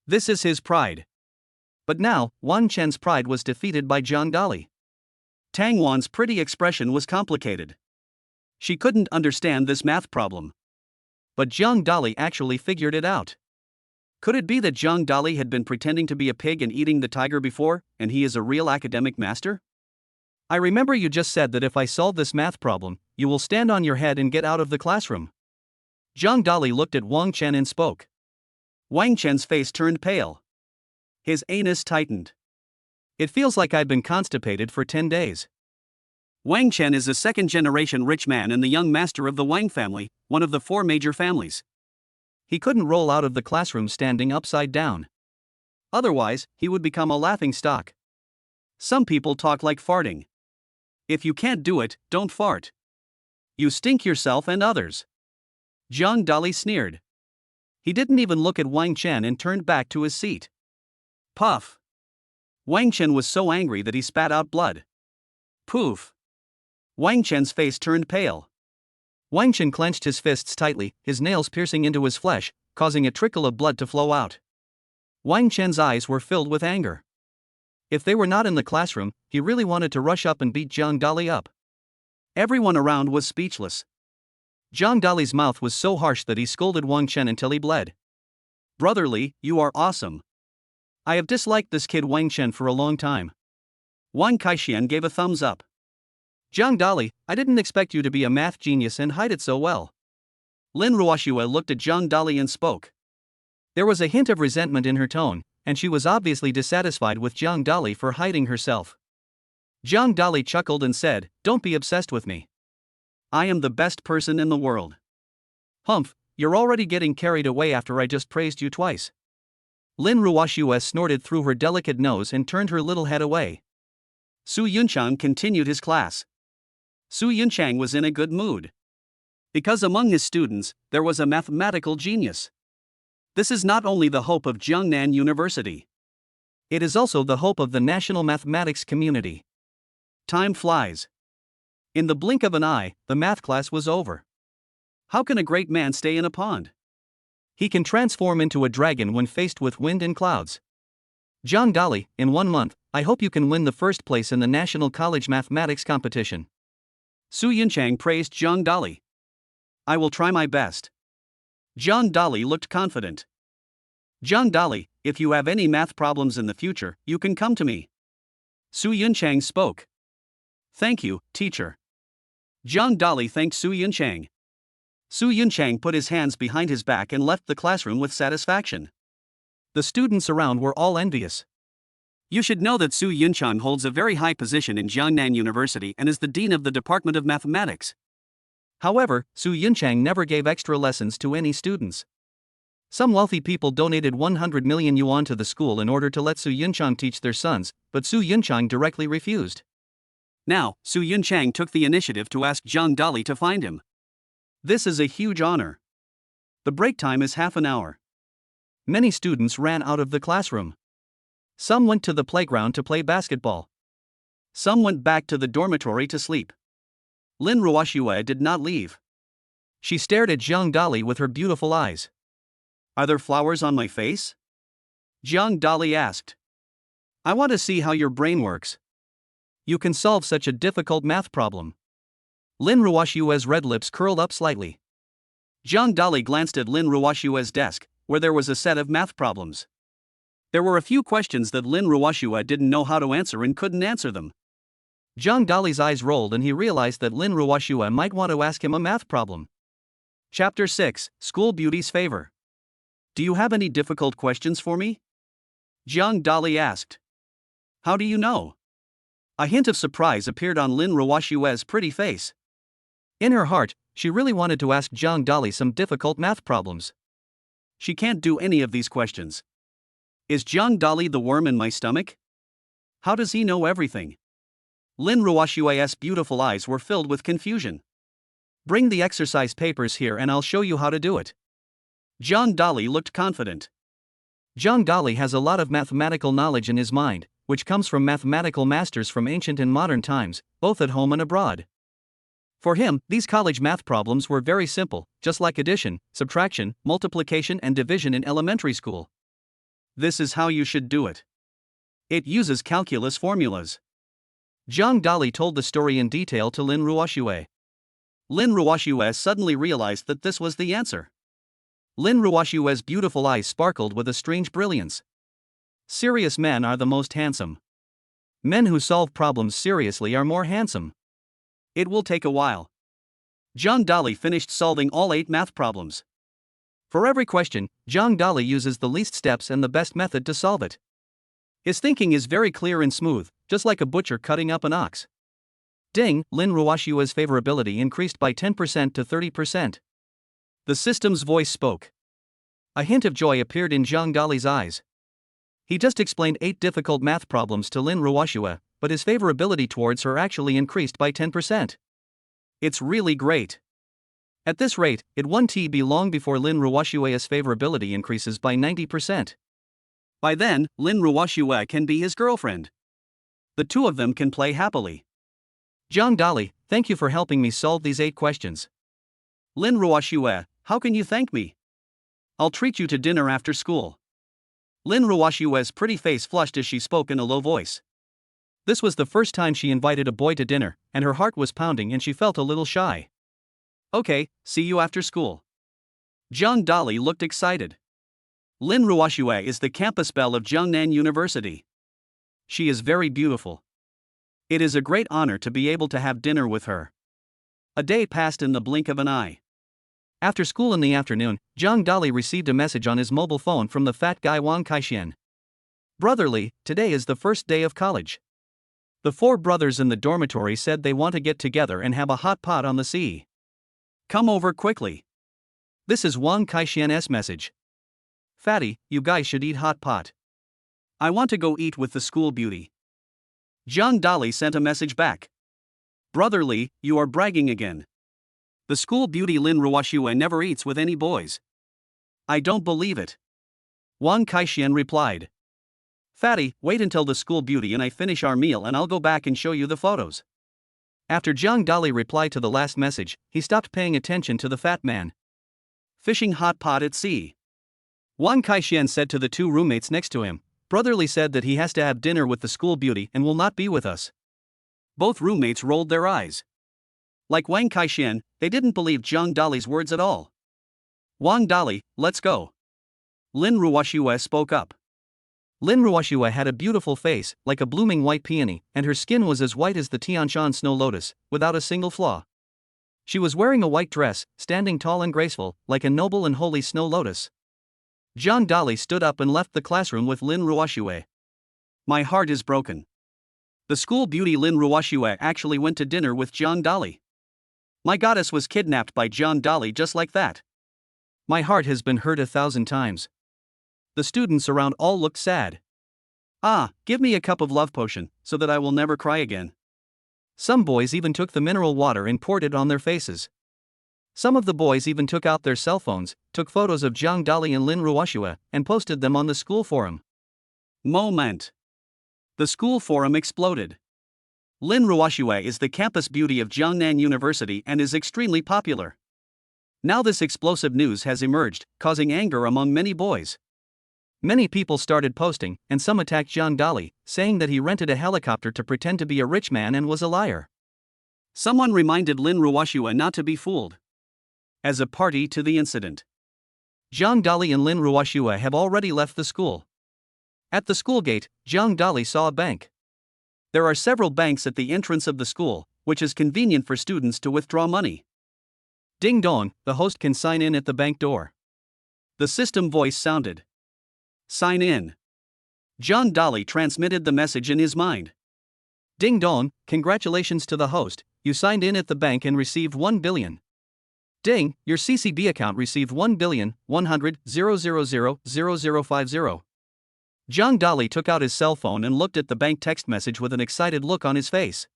This is his pride. But now, Wang Chen's pride was defeated by Jiang Dali. Tang Wan's pretty expression was complicated. She couldn't understand this math problem. But Jiang Dali actually figured it out. Could it be that Jiang Dali had been pretending to be a pig and eating the tiger before, and he is a real academic master? I remember you just said that if I solve this math problem, you will stand on your head and get out of the classroom. Jiang Dali looked at Wang Chen and spoke. Wang Chen's face turned pale. His anus tightened. It feels like I've been constipated for 10 days. Wang Chen is a second-generation rich man and the young master of the Wang family, one of the 4 major families. He couldn't roll out of the classroom standing upside down. Otherwise, he would become a laughingstock. Some people talk like farting. If you can't do it, don't fart. You stink yourself and others. Jiang Dali sneered. He didn't even look at Wang Chen and turned back to his seat. Puff. Wang Chen was so angry that he spat out blood. Poof. Wang Chen's face turned pale. Wang Chen clenched his fists tightly, his nails piercing into his flesh, causing a trickle of blood to flow out. Wang Chen's eyes were filled with anger. If they were not in the classroom, he really wanted to rush up and beat Jiang Dali up. Everyone around was speechless. Jiang Dali's mouth was so harsh that he scolded Wang Chen until he bled. Brotherly, you are awesome. I have disliked this kid Wang Chen for a long time. Wang Kaixin gave a thumbs up. Jiang Dali, I didn't expect you to be a math genius and hide it so well. Lin Ruoxue looked at Jiang Dali and spoke. There was a hint of resentment in her tone, and she was obviously dissatisfied with Jiang Dali for hiding herself. Jiang Dali chuckled and said, Don't be obsessed with me. I am the best person in the world. Humph, you're already getting carried away after I just praised you twice. Lin Ruoxue snorted through her delicate nose and turned her little head away. Su Yunchang continued his class. Su Yunchang was in a good mood. Because among his students, there was a mathematical genius. This is not only the hope of Jiangnan University. It is also the hope of the national mathematics community. Time flies. In the blink of an eye, the math class was over. How can a great man stay in a pond? He can transform into a dragon when faced with wind and clouds. Jiang Dali, in 1 month, I hope you can win the first place in the National College Mathematics competition. Su Yunchang praised Jiang Dali. I will try my best. Jiang Dali looked confident. Jiang Dali, if you have any math problems in the future, you can come to me. Su Yunchang spoke. Thank you, teacher. Jiang Dali thanked Su Yunchang. Su Yunchang put his hands behind his back and left the classroom with satisfaction. The students around were all envious. You should know that Su Yunchang holds a very high position in Jiangnan University and is the dean of the Department of Mathematics. However, Su Yunchang never gave extra lessons to any students. Some wealthy people donated 100 million yuan to the school in order to let Su Yunchang teach their sons, but Su Yunchang directly refused. Now, Su Yunchang took the initiative to ask Zhang Dali to find him. This is a huge honor. The break time is half an hour. Many students ran out of the classroom. Some went to the playground to play basketball. Some went back to the dormitory to sleep. Lin Ruoxue did not leave. She stared at Zhang Dali with her beautiful eyes. Are there flowers on my face? Zhang Dali asked. I want to see how your brain works. You can solve such a difficult math problem. Lin Ruoxue's red lips curled up slightly. Zhang Dali glanced at Lin Ruoxue's desk, where there was a set of math problems. There were a few questions that Lin Ruoxue didn't know how to answer and couldn't answer them. Zhang Dali's eyes rolled and he realized that Lin Ruoxue might want to ask him a math problem. Chapter 6, School Beauty's Favor. Do you have any difficult questions for me? Zhang Dali asked. How do you know? A hint of surprise appeared on Lin Ruoxue's pretty face. In her heart, she really wanted to ask Zhang Dali some difficult math problems. She can't do any of these questions. Is Zhang Dali the worm in my stomach? How does he know everything? Lin Ruoxue's beautiful eyes were filled with confusion. Bring the exercise papers here and I'll show you how to do it. Zhang Dali looked confident. Zhang Dali has a lot of mathematical knowledge in his mind, which comes from mathematical masters from ancient and modern times, both at home and abroad. For him, these college math problems were very simple, just like addition, subtraction, multiplication and division in elementary school. This is how you should do it. It uses calculus formulas. Zhang Dali told the story in detail to Lin Ruoxue. Lin Ruoxue suddenly realized that this was the answer. Lin Ruoxue's beautiful eyes sparkled with a strange brilliance. Serious men are the most handsome. Men who solve problems seriously are more handsome. It will take a while. Zhang Dali finished solving all 8 math problems. For every question, Zhang Dali uses the least steps and the best method to solve it. His thinking is very clear and smooth, just like a butcher cutting up an ox. Ding, Lin Ruoxue's favorability increased by 10% to 30%. The system's voice spoke. A hint of joy appeared in Zhang Dali's eyes. He just explained 8 difficult math problems to Lin Ruoxue, but his favorability towards her actually increased by 10%. It's really great. At this rate, it won't be long before Lin Ruoxue's favorability increases by 90%. By then, Lin Ruoxue can be his girlfriend. The two of them can play happily. Zhang Dali, thank you for helping me solve these 8 questions. Lin Ruoxue, how can you thank me? I'll treat you to dinner after school. Lin Ruoxue's pretty face flushed as she spoke in a low voice. This was the first time she invited a boy to dinner, and her heart was pounding and she felt a little shy. Okay, see you after school. Zhang Dali looked excited. Lin Ruoxue is the campus belle of Jiangnan University. She is very beautiful. It is a great honor to be able to have dinner with her. A day passed in the blink of an eye. After school in the afternoon, Zhang Dali received a message on his mobile phone from the fat guy Wang Kaixian. Brotherly, today is the first day of college. The 4 brothers in the dormitory said they want to get together and have a hot pot on the sea. Come over quickly. This is Wang Kaixian's message. Fatty, you guys should eat hot pot. I want to go eat with the school beauty. Zhang Dali sent a message back. Brotherly, you are bragging again. The school beauty Lin Ruoxue never eats with any boys. I don't believe it. Wang Kaixian replied. Fatty, wait until the school beauty and I finish our meal and I'll go back and show you the photos. After Zhang Dali replied to the last message, he stopped paying attention to the fat man. Fishing hot pot at sea. Wang Kaixian said to the 2 roommates next to him, Brotherly said that he has to have dinner with the school beauty and will not be with us. Both roommates rolled their eyes. Like Wang Kaixian, they didn't believe Zhang Dali's words at all. Wang Dali, let's go. Lin Ruoxue spoke up. Lin Ruoxue had a beautiful face, like a blooming white peony, and her skin was as white as the Tianshan snow lotus, without a single flaw. She was wearing a white dress, standing tall and graceful, like a noble and holy snow lotus. Zhang Dali stood up and left the classroom with Lin Ruoxue. My heart is broken. The school beauty Lin Ruoxue actually went to dinner with Zhang Dali. My goddess was kidnapped by Zhang Dali just like that. My heart has been hurt 1,000 times. The students around all looked sad. Ah, give me a cup of love potion, so that I will never cry again. Some boys even took the mineral water and poured it on their faces. Some of the boys even took out their cell phones, took photos of Zhang Dali and Lin Ruoxue, and posted them on the school forum. Moment. The school forum exploded. Lin Ruoxue is the campus beauty of Jiangnan University and is extremely popular. Now this explosive news has emerged, causing anger among many boys. Many people started posting, and some attacked Zhang Dali, saying that he rented a helicopter to pretend to be a rich man and was a liar. Someone reminded Lin Ruoxue not to be fooled. As a party to the incident, Zhang Dali and Lin Ruoxue have already left the school. At the school gate, Zhang Dali saw a bank. There are several banks at the entrance of the school, which is convenient for students to withdraw money. Ding dong, the host can sign in at the bank door. The system voice sounded. Sign in. Zhang Dali transmitted the message in his mind. Ding dong, congratulations to the host, you signed in at the bank and received 1 billion. Ding, your CCB account received 1,100,000,0050. Zhang Dali took out his cell phone and looked at the bank text message with an excited look on his face.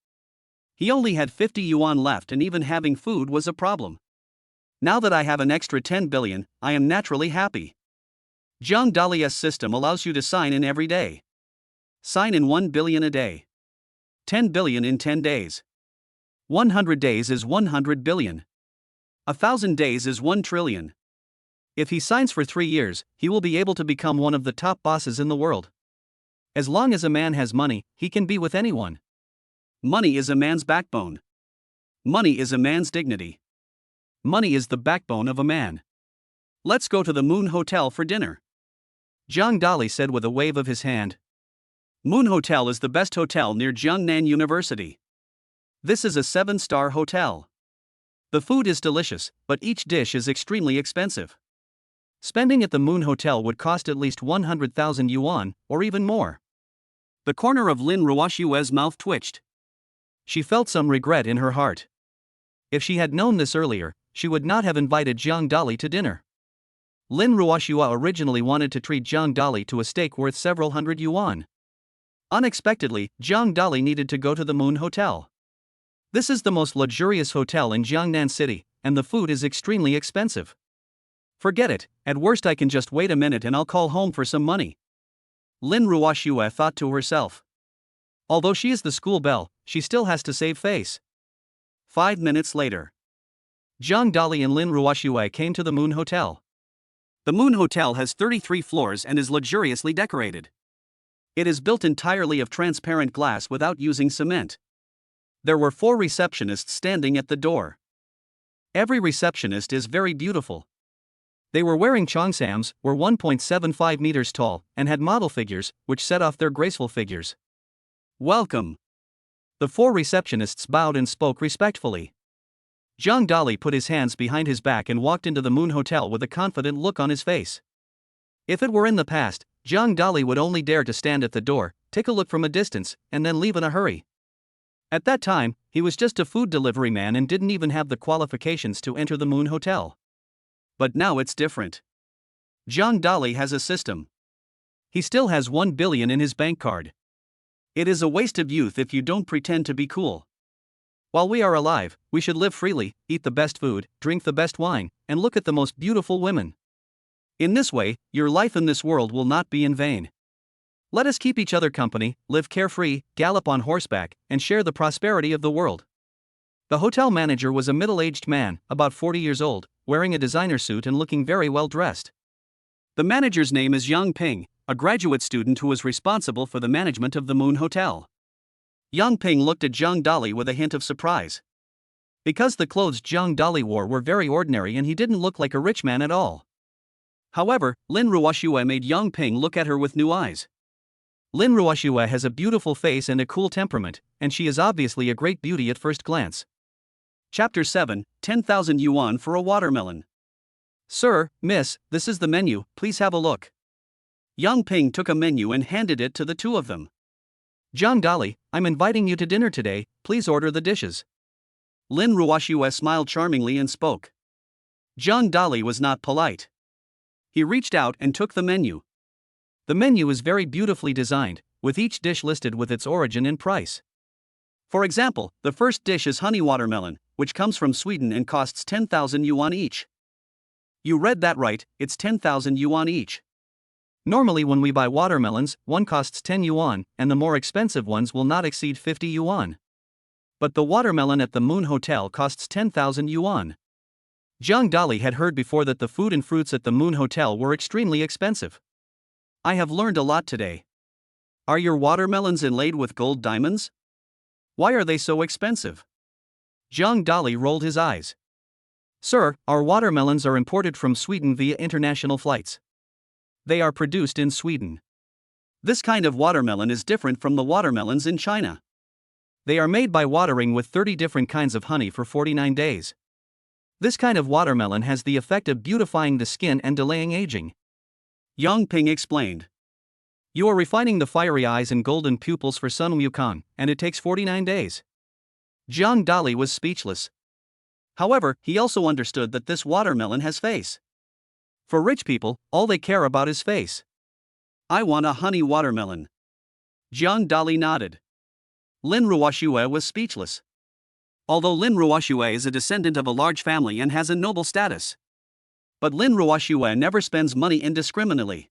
He only had 50 yuan left and even having food was a problem. Now that I have an extra 10 billion, I am naturally happy. Zhang Dali's system allows you to sign in every day. Sign in 1 billion a day. 10 billion in 10 days. 100 days is 100 billion. 1,000 days is 1 trillion. If he signs for 3 years, he will be able to become one of the top bosses in the world. As long as a man has money, he can be with anyone. Money is a man's backbone. Money is a man's dignity. Money is the backbone of a man. Let's go to the Moon Hotel for dinner. Zhang Dali said with a wave of his hand. Moon Hotel is the best hotel near Jiangnan University. This is a 7-star hotel. The food is delicious, but each dish is extremely expensive. Spending at the Moon Hotel would cost at least 100,000 yuan, or even more. The corner of Lin Ruoxue's mouth twitched. She felt some regret in her heart. If she had known this earlier, she would not have invited Zhang Dali to dinner. Lin Ruoxue originally wanted to treat Zhang Dali to a steak worth several hundred yuan. Unexpectedly, Zhang Dali needed to go to the Moon Hotel. This is the most luxurious hotel in Jiangnan City, and the food is extremely expensive. Forget it, at worst I can just wait a minute and I'll call home for some money. Lin Ruoxue thought to herself. Although she is the school belle, she still has to save face. 5 minutes later, Zhang Dali and Lin Ruoxue came to the Moon Hotel. The Moon Hotel has 33 floors and is luxuriously decorated. It is built entirely of transparent glass without using cement. There were 4 receptionists standing at the door. Every receptionist is very beautiful. They were wearing cheongsams, were 1.75 meters tall, and had model figures, which set off their graceful figures. Welcome. The 4 receptionists bowed and spoke respectfully. Zhang Dali put his hands behind his back and walked into the Moon Hotel with a confident look on his face. If it were in the past, Zhang Dali would only dare to stand at the door, take a look from a distance, and then leave in a hurry. At that time, he was just a food delivery man and didn't even have the qualifications to enter the Moon Hotel. But now it's different. Zhang Dali has a system. He still has 1 billion in his bank card. It is a waste of youth if you don't pretend to be cool. While we are alive, we should live freely, eat the best food, drink the best wine, and look at the most beautiful women. In this way, your life in this world will not be in vain. Let us keep each other company, live carefree, gallop on horseback, and share the prosperity of the world. The hotel manager was a middle-aged man, about 40 years old, wearing a designer suit and looking very well dressed. The manager's name is Yang Ping, a graduate student who was responsible for the management of the Moon Hotel. Yang Ping looked at Zhang Dali with a hint of surprise. Because the clothes Zhang Dali wore were very ordinary and he didn't look like a rich man at all. However, Lin Ruoxue made Yang Ping look at her with new eyes. Lin Ruoxue has a beautiful face and a cool temperament, and she is obviously a great beauty at first glance. Chapter 7, 10,000 yuan for a watermelon. Sir, miss, this is the menu, please have a look. Yang Ping took a menu and handed it to the two of them. Zhang Dali, I'm inviting you to dinner today, please order the dishes. Lin Ruoxue smiled charmingly and spoke. Zhang Dali was not polite. He reached out and took the menu. The menu is very beautifully designed, with each dish listed with its origin and price. For example, the first dish is honey watermelon, which comes from Sweden and costs 10,000 yuan each. You read that right, it's 10,000 yuan each. Normally when we buy watermelons, one costs 10 yuan, and the more expensive ones will not exceed 50 yuan. But the watermelon at the Moon Hotel costs 10,000 yuan. Zhang Dali had heard before that the food and fruits at the Moon Hotel were extremely expensive. I have learned a lot today. Are your watermelons inlaid with gold diamonds? Why are they so expensive? Zhang Dali rolled his eyes. Sir, our watermelons are imported from Sweden via international flights. They are produced in Sweden. This kind of watermelon is different from the watermelons in China. They are made by watering with 30 different kinds of honey for 49 days. This kind of watermelon has the effect of beautifying the skin and delaying aging. Yang Ping explained. You are refining the fiery eyes and golden pupils for Sun Wukong, and it takes 49 days. Zhang Dali was speechless. However, he also understood that this watermelon has face. For rich people, all they care about is face. I want a honey watermelon. Zhang Dali nodded. Lin Ruoxue was speechless. Although Lin Ruoxue is a descendant of a large family and has a noble status. But Lin Ruoxue never spends money indiscriminately.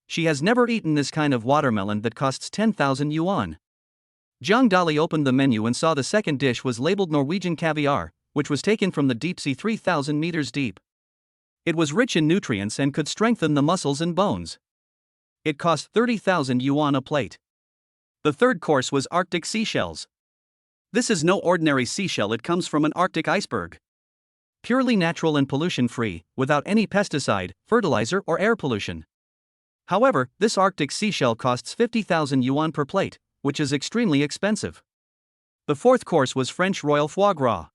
She has never eaten this kind of watermelon that costs 10,000 yuan. Zhang Dali opened the menu and saw the second dish was labeled Norwegian caviar, which was taken from the deep sea 3,000 meters deep. It was rich in nutrients and could strengthen the muscles and bones. It cost 30,000 yuan a plate. The third course was Arctic seashells. This is no ordinary seashell, it comes from an Arctic iceberg. Purely natural and pollution-free, without any pesticide, fertilizer or air pollution. However, this Arctic seashell costs 50,000 yuan per plate, which is extremely expensive. The fourth course was French royal foie gras.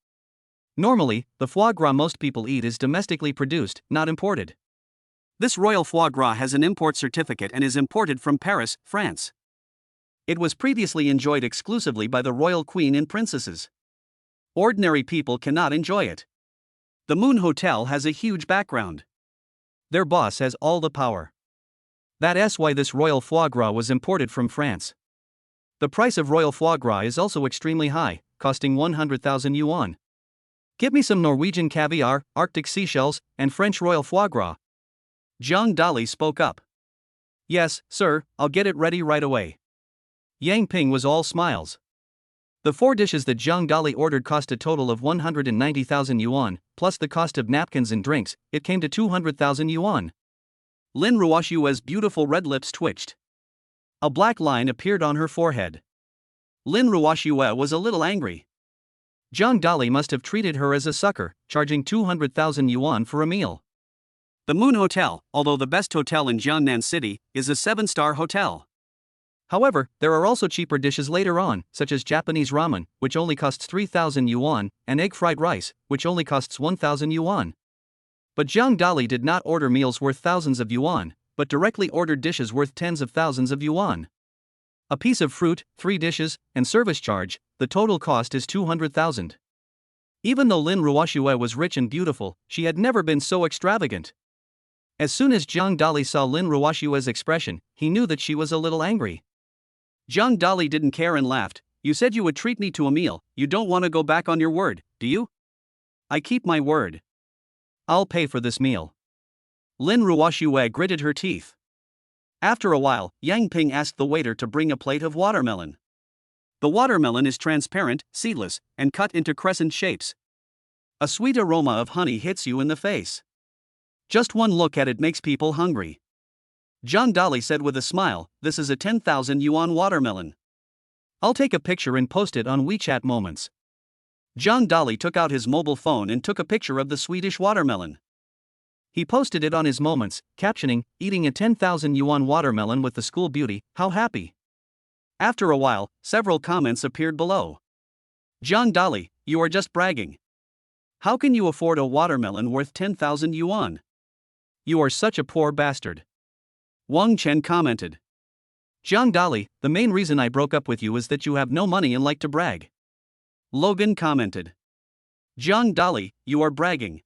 Normally, the foie gras most people eat is domestically produced, not imported. This royal foie gras has an import certificate and is imported from Paris, France. It was previously enjoyed exclusively by the royal queen and princesses. Ordinary people cannot enjoy it. The Moon Hotel has a huge background. Their boss has all the power. That's why this royal foie gras was imported from France. The price of royal foie gras is also extremely high, costing 100,000 yuan. Give me some Norwegian caviar, Arctic seashells, and French royal foie gras. Zhang Dali spoke up. Yes, sir, I'll get it ready right away. Yang Ping was all smiles. The four dishes that Zhang Dali ordered cost a total of 190,000 yuan, plus the cost of napkins and drinks, it came to 200,000 yuan. Lin Ruoxue's beautiful red lips twitched. A black line appeared on her forehead. Lin Ruoxue was a little angry. Zhang Dali must have treated her as a sucker, charging 200,000 yuan for a meal. The Moon Hotel, although the best hotel in Jiangnan City, is a 7-star hotel. However, there are also cheaper dishes later on, such as Japanese ramen, which only costs 3,000 yuan, and egg fried rice, which only costs 1,000 yuan. But Zhang Dali did not order meals worth thousands of yuan, but directly ordered dishes worth tens of thousands of yuan. A piece of fruit, 3 dishes, and service charge, the total cost is 200,000. Even though Lin Ruoxue was rich and beautiful, she had never been so extravagant. As soon as Zhang Dali saw Lin Ruoxue's expression, he knew that she was a little angry. Zhang Dali didn't care and laughed. You said you would treat me to a meal, you don't want to go back on your word, do you? I keep my word. I'll pay for this meal. Lin Ruoxue gritted her teeth. After a while, Yang Ping asked the waiter to bring a plate of watermelon. The watermelon is transparent, seedless, and cut into crescent shapes. A sweet aroma of honey hits you in the face. Just one look at it makes people hungry. Zhang Dali said with a smile, this is a 10,000 yuan watermelon. I'll take a picture and post it on WeChat Moments. Zhang Dali took out his mobile phone and took a picture of the Swedish watermelon. He posted it on his Moments, captioning, eating a 10,000 yuan watermelon with the school beauty, how happy. After a while, several comments appeared below. Zhang Dali, you are just bragging. How can you afford a watermelon worth 10,000 yuan? You are such a poor bastard. Wang Chen commented. John Dolly, the main reason I broke up with you is that you have no money and like to brag. Logan commented. John Dolly, you are bragging.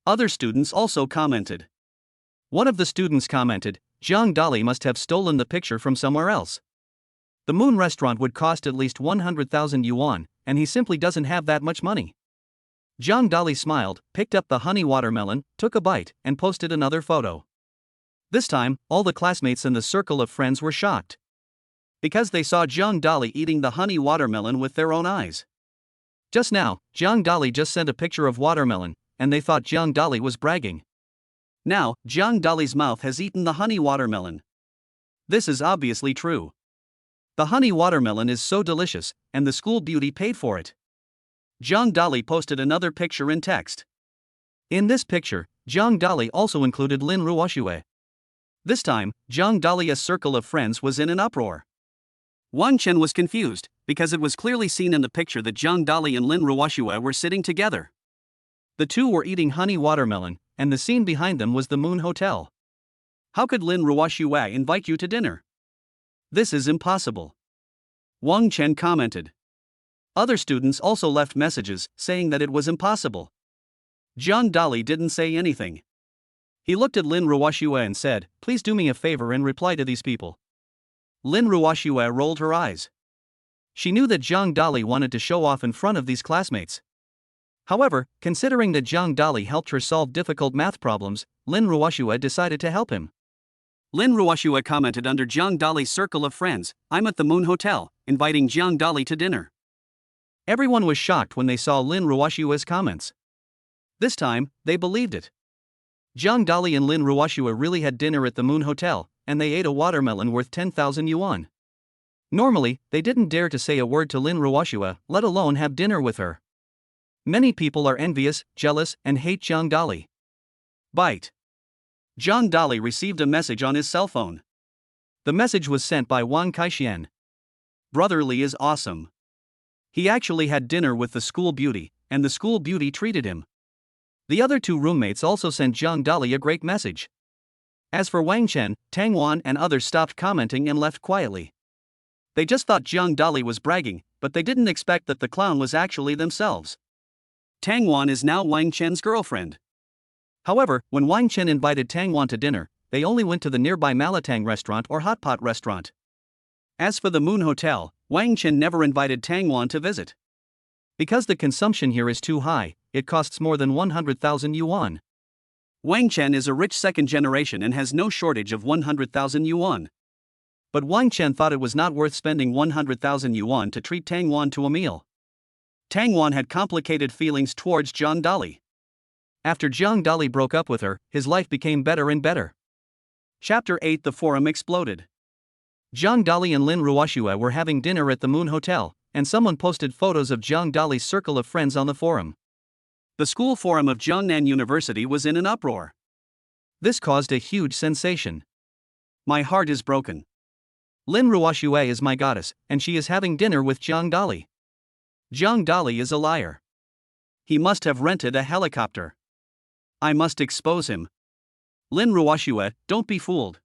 Other students also commented. One of the students commented, John Dolly must have stolen the picture from somewhere else. The Moon restaurant would cost at least 100,000 yuan, and he simply doesn't have that much money. John Dolly smiled, picked up the honey watermelon, took a bite, and posted another photo. This time, all the classmates in the circle of friends were shocked. Because they saw John Dolly eating the honey watermelon with their own eyes. Just now, John Dolly just sent a picture of watermelon, and they thought John Dolly was bragging. Now, John Dolly's mouth has eaten the honey watermelon. This is obviously true. The honey watermelon is so delicious, and the school beauty paid for it. John Dolly posted another picture in text. In this picture, John Dolly also included Lin Ruoxue. This time, John Dolly's circle of friends was in an uproar. Wang Chen was confused, because it was clearly seen in the picture that John Dolly and Lin Ruoxue were sitting together. The two were eating honey watermelon, and the scene behind them was the Moon Hotel. How could Lin Ruoxue invite you to dinner? This is impossible. Wang Chen commented. Other students also left messages, saying that it was impossible. John Dolly didn't say anything. He looked at Lin Ruoxue and said, please do me a favor and reply to these people. Lin Ruoxue rolled her eyes. She knew that John Dolly wanted to show off in front of these classmates. However, considering that John Dolly helped her solve difficult math problems, Lin Ruoxue decided to help him. Lin Ruoxue commented under John Dolly's circle of friends, I'm at the Moon Hotel, inviting John Dolly to dinner. Everyone was shocked when they saw Lin Ruoxue's comments. This time, they believed it. John Dolly and Lin Ruoxue really had dinner at the Moon Hotel, and they ate a watermelon worth 10,000 yuan. Normally, they didn't dare to say a word to Lin Ruoxue, let alone have dinner with her. Many people are envious, jealous, and hate John Dolly. Bite. John Dolly received a message on his cell phone. The message was sent by Wang Kaixian. Brotherly is awesome. He actually had dinner with the school beauty, and the school beauty treated him. The other two roommates also sent John Dolly a great message. As for Wang Chen, Tang Wan and others stopped commenting and left quietly. They just thought John Dolly was bragging, but they didn't expect that the clown was actually themselves. Tang Wan is now Wang Chen's girlfriend. However, when Wang Chen invited Tang Wan to dinner, they only went to the nearby Malatang restaurant or Hot Pot restaurant. As for the Moon Hotel, Wang Chen never invited Tang Wan to visit. Because the consumption here is too high, it costs more than 100,000 yuan. Wang Chen is a rich second generation and has no shortage of 100,000 yuan. But Wang Chen thought it was not worth spending 100,000 yuan to treat Tang Wan to a meal. Tang Wan had complicated feelings towards John Dolly. After John Dolly broke up with her, his life became better and better. Chapter 8. The forum exploded. John Dolly and Lin Ruoxue were having dinner at the Moon Hotel, and someone posted photos of John Dolly's circle of friends on the forum. The school forum of Jiangnan University was in an uproar. This caused a huge sensation. My heart is broken. Lin Ruoxue is my goddess, and she is having dinner with John Dolly. John Dolly is a liar. He must have rented a helicopter. I must expose him. Lin Ruoxue, don't be fooled.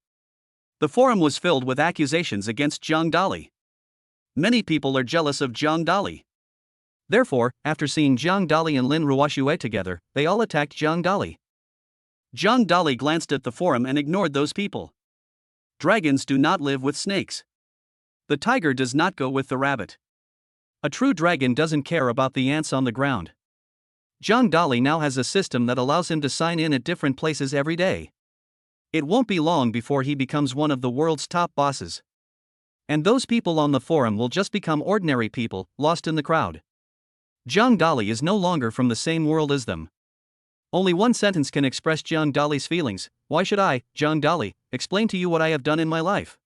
The forum was filled with accusations against John Dolly. Many people are jealous of John Dolly. Therefore, after seeing John Dolly and Lin Ruoxue together, they all attacked John Dolly. John Dolly glanced at the forum and ignored those people. Dragons do not live with snakes. The tiger does not go with the rabbit. A true dragon doesn't care about the ants on the ground. John Dolly now has a system that allows him to sign in at different places every day. It won't be long before he becomes one of the world's top bosses. And those people on the forum will just become ordinary people, lost in the crowd. John Dolly is no longer from the same world as them. Only one sentence can express John Dolly's feelings. Why should I, John Dolly, explain to you what I have done in my life?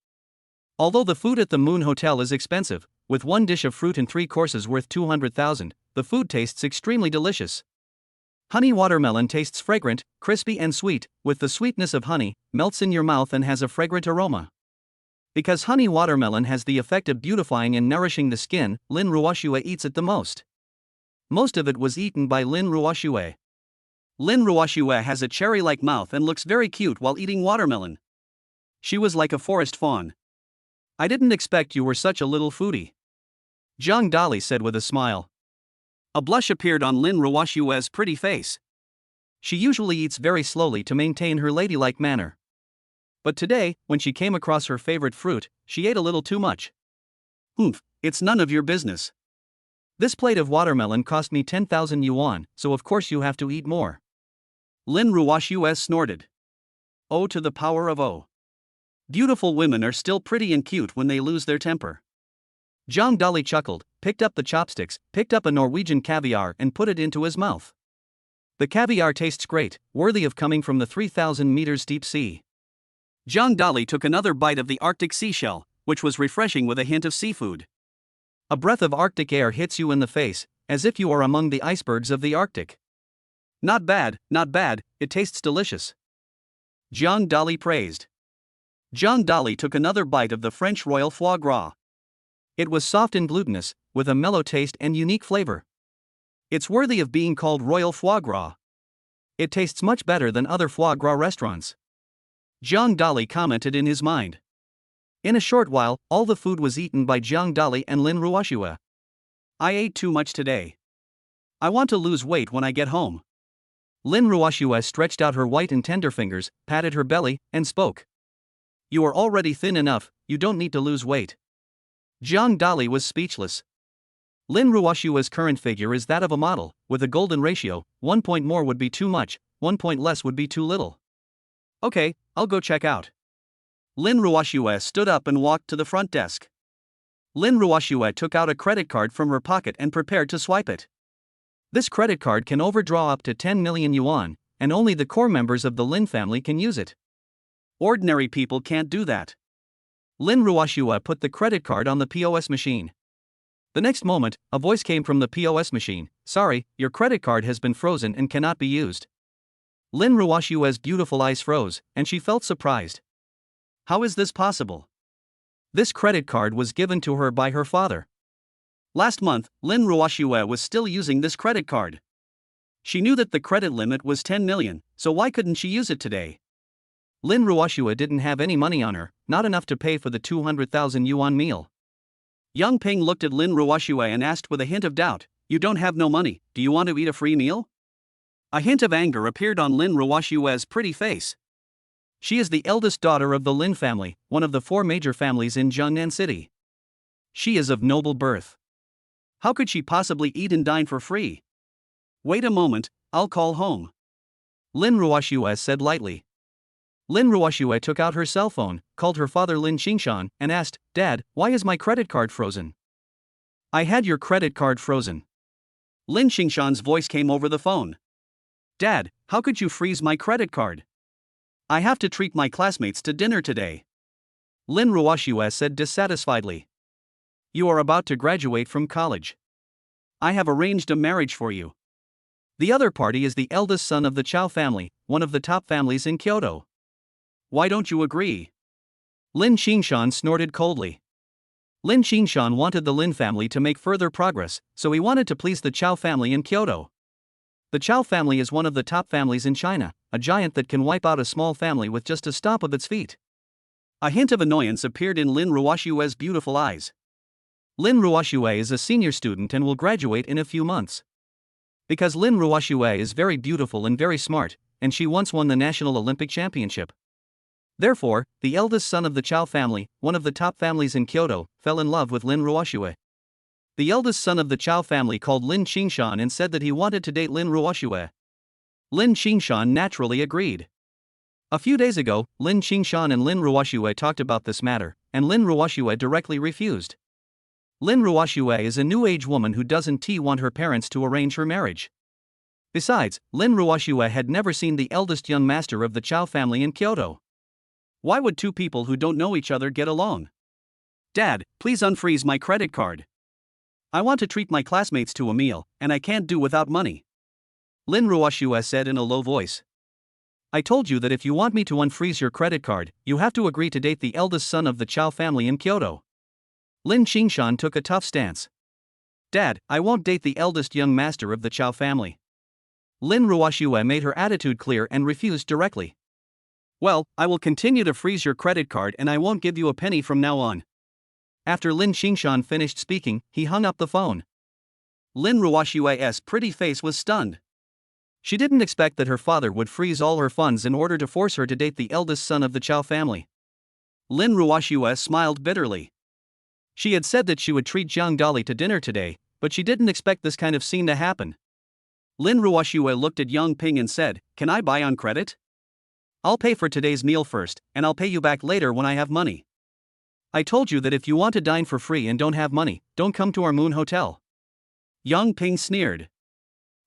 Although the food at the Moon Hotel is expensive, with one dish of fruit and 3 courses worth 200,000, the food tastes extremely delicious. Honey watermelon tastes fragrant, crispy and sweet, with the sweetness of honey, melts in your mouth and has a fragrant aroma. Because honey watermelon has the effect of beautifying and nourishing the skin, Lin Ruoxue eats it the most. Most of it was eaten by Lin Ruoxue. Lin Ruoxue has a cherry-like mouth and looks very cute while eating watermelon. She was like a forest fawn. I didn't expect you were such a little foodie, Zhang Dali said with a smile. A blush appeared on Lin Ruoshue's pretty face. She usually eats very slowly to maintain her ladylike manner. But today, when she came across her favorite fruit, she ate a little too much. It's none of your business. This plate of watermelon cost me 10,000 yuan, so of course you have to eat more. Lin Ruoshue snorted. O to the power of O. Beautiful women are still pretty and cute when they lose their temper. Zhang Dali chuckled, picked up the chopsticks, picked up a Norwegian caviar and put it into his mouth. The caviar tastes great, worthy of coming from the 3,000 meters deep sea. Zhang Dali took another bite of the Arctic seashell, which was refreshing with a hint of seafood. A breath of Arctic air hits you in the face, as if you are among the icebergs of the Arctic. Not bad, it tastes delicious, Zhang Dali praised. Zhang Dali took another bite of the French royal foie gras. It was soft and glutinous, with a mellow taste and unique flavor. It's worthy of being called royal foie gras. It tastes much better than other foie gras restaurants, Zhang Dali commented in his mind. In a short while, all the food was eaten by Zhang Dali and Lin Ruoshue. I ate too much today. I want to lose weight when I get home. Lin Ruoshue stretched out her white and tender fingers, patted her belly, and spoke. You are already thin enough, you don't need to lose weight. Zhang Dali was speechless. Lin Ruoshue's current figure is that of a model, with a golden ratio, 1 point more would be too much, 1 point less would be too little. Okay, I'll go check out. Lin Ruoshue stood up and walked to the front desk. Lin Ruoshue took out a credit card from her pocket and prepared to swipe it. This credit card can overdraw up to 10 million yuan, and only the core members of the Lin family can use it. Ordinary people can't do that. Lin Ruoshue put the credit card on the POS machine. The next moment, a voice came from the POS machine. Sorry, your credit card has been frozen and cannot be used. Lin Ruoshue's beautiful eyes froze, and she felt surprised. How is this possible? This credit card was given to her by her father. Last month, Lin Ruoshue was still using this credit card. She knew that the credit limit was 10 million, so why couldn't she use it today? Lin Ruoshue didn't have any money on her, not enough to pay for the 200,000 yuan meal. Yang Ping looked at Lin Ruoshue and asked with a hint of doubt, You don't have no money, do you want to eat a free meal? A hint of anger appeared on Lin Ruoshue's pretty face. She is the eldest daughter of the Lin family, one of the 4 major families in Jiangnan City. She is of noble birth. How could she possibly eat and dine for free? Wait a moment, I'll call home, Lin Ruoshue said lightly. Lin Ruoshue took out her cell phone, called her father Lin Qingshan, and asked, Dad, why is my credit card frozen? I had your credit card frozen. Lin Qingshan's voice came over the phone. Dad, how could you freeze my credit card? I have to treat my classmates to dinner today, Lin Ruoshue said dissatisfiedly. You are about to graduate from college. I have arranged a marriage for you. The other party is the eldest son of the Chao family, one of the top families in Kyoto. Why don't you agree? Lin Qingshan snorted coldly. Lin Qingshan wanted the Lin family to make further progress, so he wanted to please the Chao family in Kyoto. The Chao family is one of the top families in China, a giant that can wipe out a small family with just a stomp of its feet. A hint of annoyance appeared in Lin Ruoshue's beautiful eyes. Lin Ruoshue is a senior student and will graduate in a few months. Because Lin Ruoshue is very beautiful and very smart, and she once won the National Olympic Championship. Therefore, the eldest son of the Chao family, one of the top families in Kyoto, fell in love with Lin Ruoshue. The eldest son of the Chao family called Lin Qingshan and said that he wanted to date Lin Ruoshue. Lin Qingshan naturally agreed. A few days ago, Lin Qingshan and Lin Ruoshue talked about this matter, and Lin Ruoshue directly refused. Lin Ruoshue is a new age woman who doesn't want her parents to arrange her marriage. Besides, Lin Ruoshue had never seen the eldest young master of the Chao family in Kyoto. Why would 2 people who don't know each other get along? Dad, please unfreeze my credit card. I want to treat my classmates to a meal, and I can't do without money, Lin Ruoshue said in a low voice. I told you that if you want me to unfreeze your credit card, you have to agree to date the eldest son of the Chao family in Kyoto. Lin Qingshan took a tough stance. Dad, I won't date the eldest young master of the Chao family. Lin Ruoshue made her attitude clear and refused directly. Well, I will continue to freeze your credit card and I won't give you a penny from now on, After Lin Qingshan finished speaking, he hung up the phone. Lin Ruoshua's pretty face was stunned. She didn't expect that her father would freeze all her funds in order to force her to date the eldest son of the Chao family. Lin Ruoshua smiled bitterly. She had said that she would treat Jiang Dali to dinner today, but she didn't expect this kind of scene to happen. Lin Ruoshua looked at Yang Ping and said, "Can I buy on credit? I'll pay for today's meal first, and I'll pay you back later when I have money. I told you that if you want to dine for free and don't have money, don't come to our Moon Hotel." Yang Ping sneered.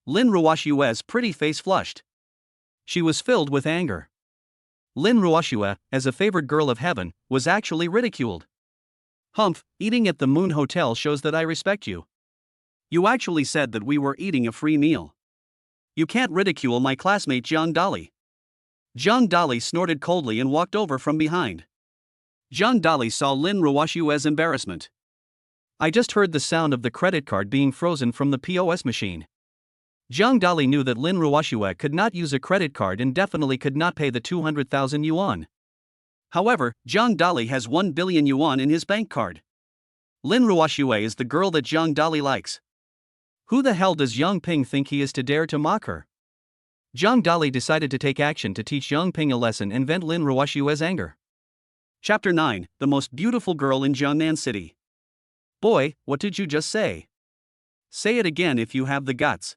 Lin Ruoshua's pretty face flushed. She was filled with anger. Lin Ruoshua, as a favored girl of heaven, was actually ridiculed. "Humph, eating at the Moon Hotel shows that I respect you. You actually said that we were eating a free meal. You can't ridicule my classmate Jiang Dali." Jiang Dali snorted coldly and walked over from behind. Jiang Dali saw Lin Ruoshua's embarrassment. "I just heard the sound of the credit card being frozen from the POS machine." Jiang Dali knew that Lin Ruoshua could not use a credit card and definitely could not pay the 200,000 yuan. However, Jiang Dali has 1 billion yuan in his bank card. Lin Ruoshua is the girl that Jiang Dali likes. Who the hell does Yang Ping think he is to dare to mock her? Jiang Dali decided to take action to teach Yang Ping a lesson and vent Lin Ruoshua's anger. Chapter 9, The Most Beautiful Girl in Jiangnan City. "Boy, what did you just say? Say it again if you have the guts."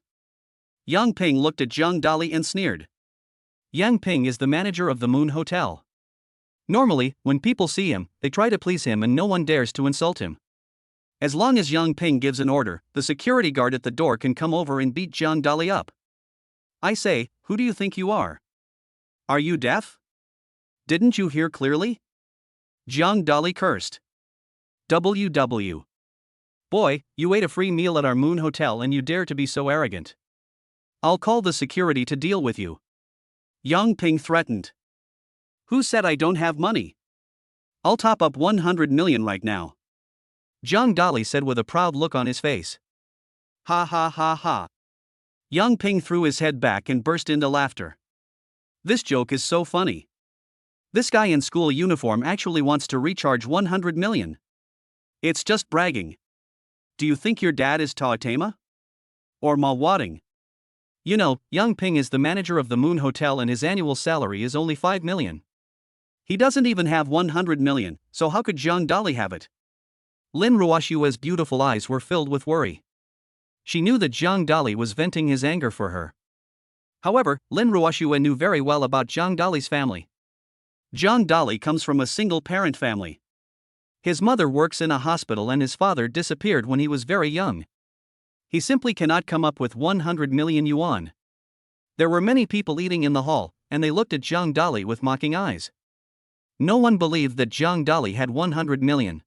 Yang Ping looked at Jiang Dali and sneered. Yang Ping is the manager of the Moon Hotel. Normally, when people see him, they try to please him and no one dares to insult him. As long as Yang Ping gives an order, the security guard at the door can come over and beat Jiang Dali up. "I say, who do you think you are? Are you deaf? Didn't you hear clearly?" Jiang Dali cursed. "WW. Boy, you ate a free meal at our Moon Hotel and you dare to be so arrogant. I'll call the security to deal with you." Yang Ping threatened. "Who said I don't have money? I'll top up 100 million right now." Jiang Dali said with a proud look on his face. "Ha ha ha ha." Yang Ping threw his head back and burst into laughter. "This joke is so funny. This guy in school uniform actually wants to recharge 100 million. It's just bragging. Do you think your dad is Taotema? Or Ma Wading? You know, Yang Ping is the manager of the Moon Hotel and his annual salary is only 5 million. He doesn't even have 100 million, so how could Jiang Dali have it?" Lin Ruoshua's beautiful eyes were filled with worry. She knew that Jiang Dali was venting his anger for her. However, Lin Ruoshua knew very well about Jiang Dali's family. Jiang Dali comes from a single-parent family. His mother works in a hospital and his father disappeared when he was very young. He simply cannot come up with 100 million yuan. There were many people eating in the hall, and they looked at Jiang Dali with mocking eyes. No one believed that Jiang Dali had 100 million.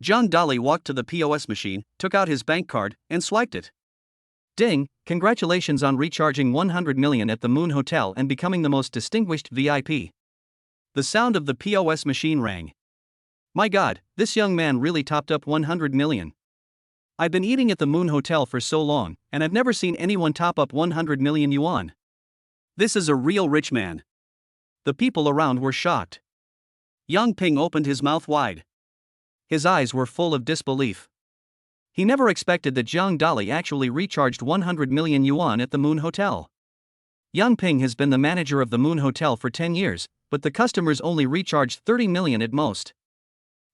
Jiang Dali walked to the POS machine, took out his bank card, and swiped it. "Ding, congratulations on recharging 100 million at the Moon Hotel and becoming the most distinguished VIP." The sound of the POS machine rang. My God, this young man really topped up 100 million. I've been eating at the Moon Hotel for so long, and I've never seen anyone top up 100 million yuan. This is a real rich man. The people around were shocked. Yang Ping opened his mouth wide. His eyes were full of disbelief. He never expected that Jiang Dali actually recharged 100 million yuan at the Moon Hotel. Yang Ping has been the manager of the Moon Hotel for 10 years, but the customers only recharged 30 million at most.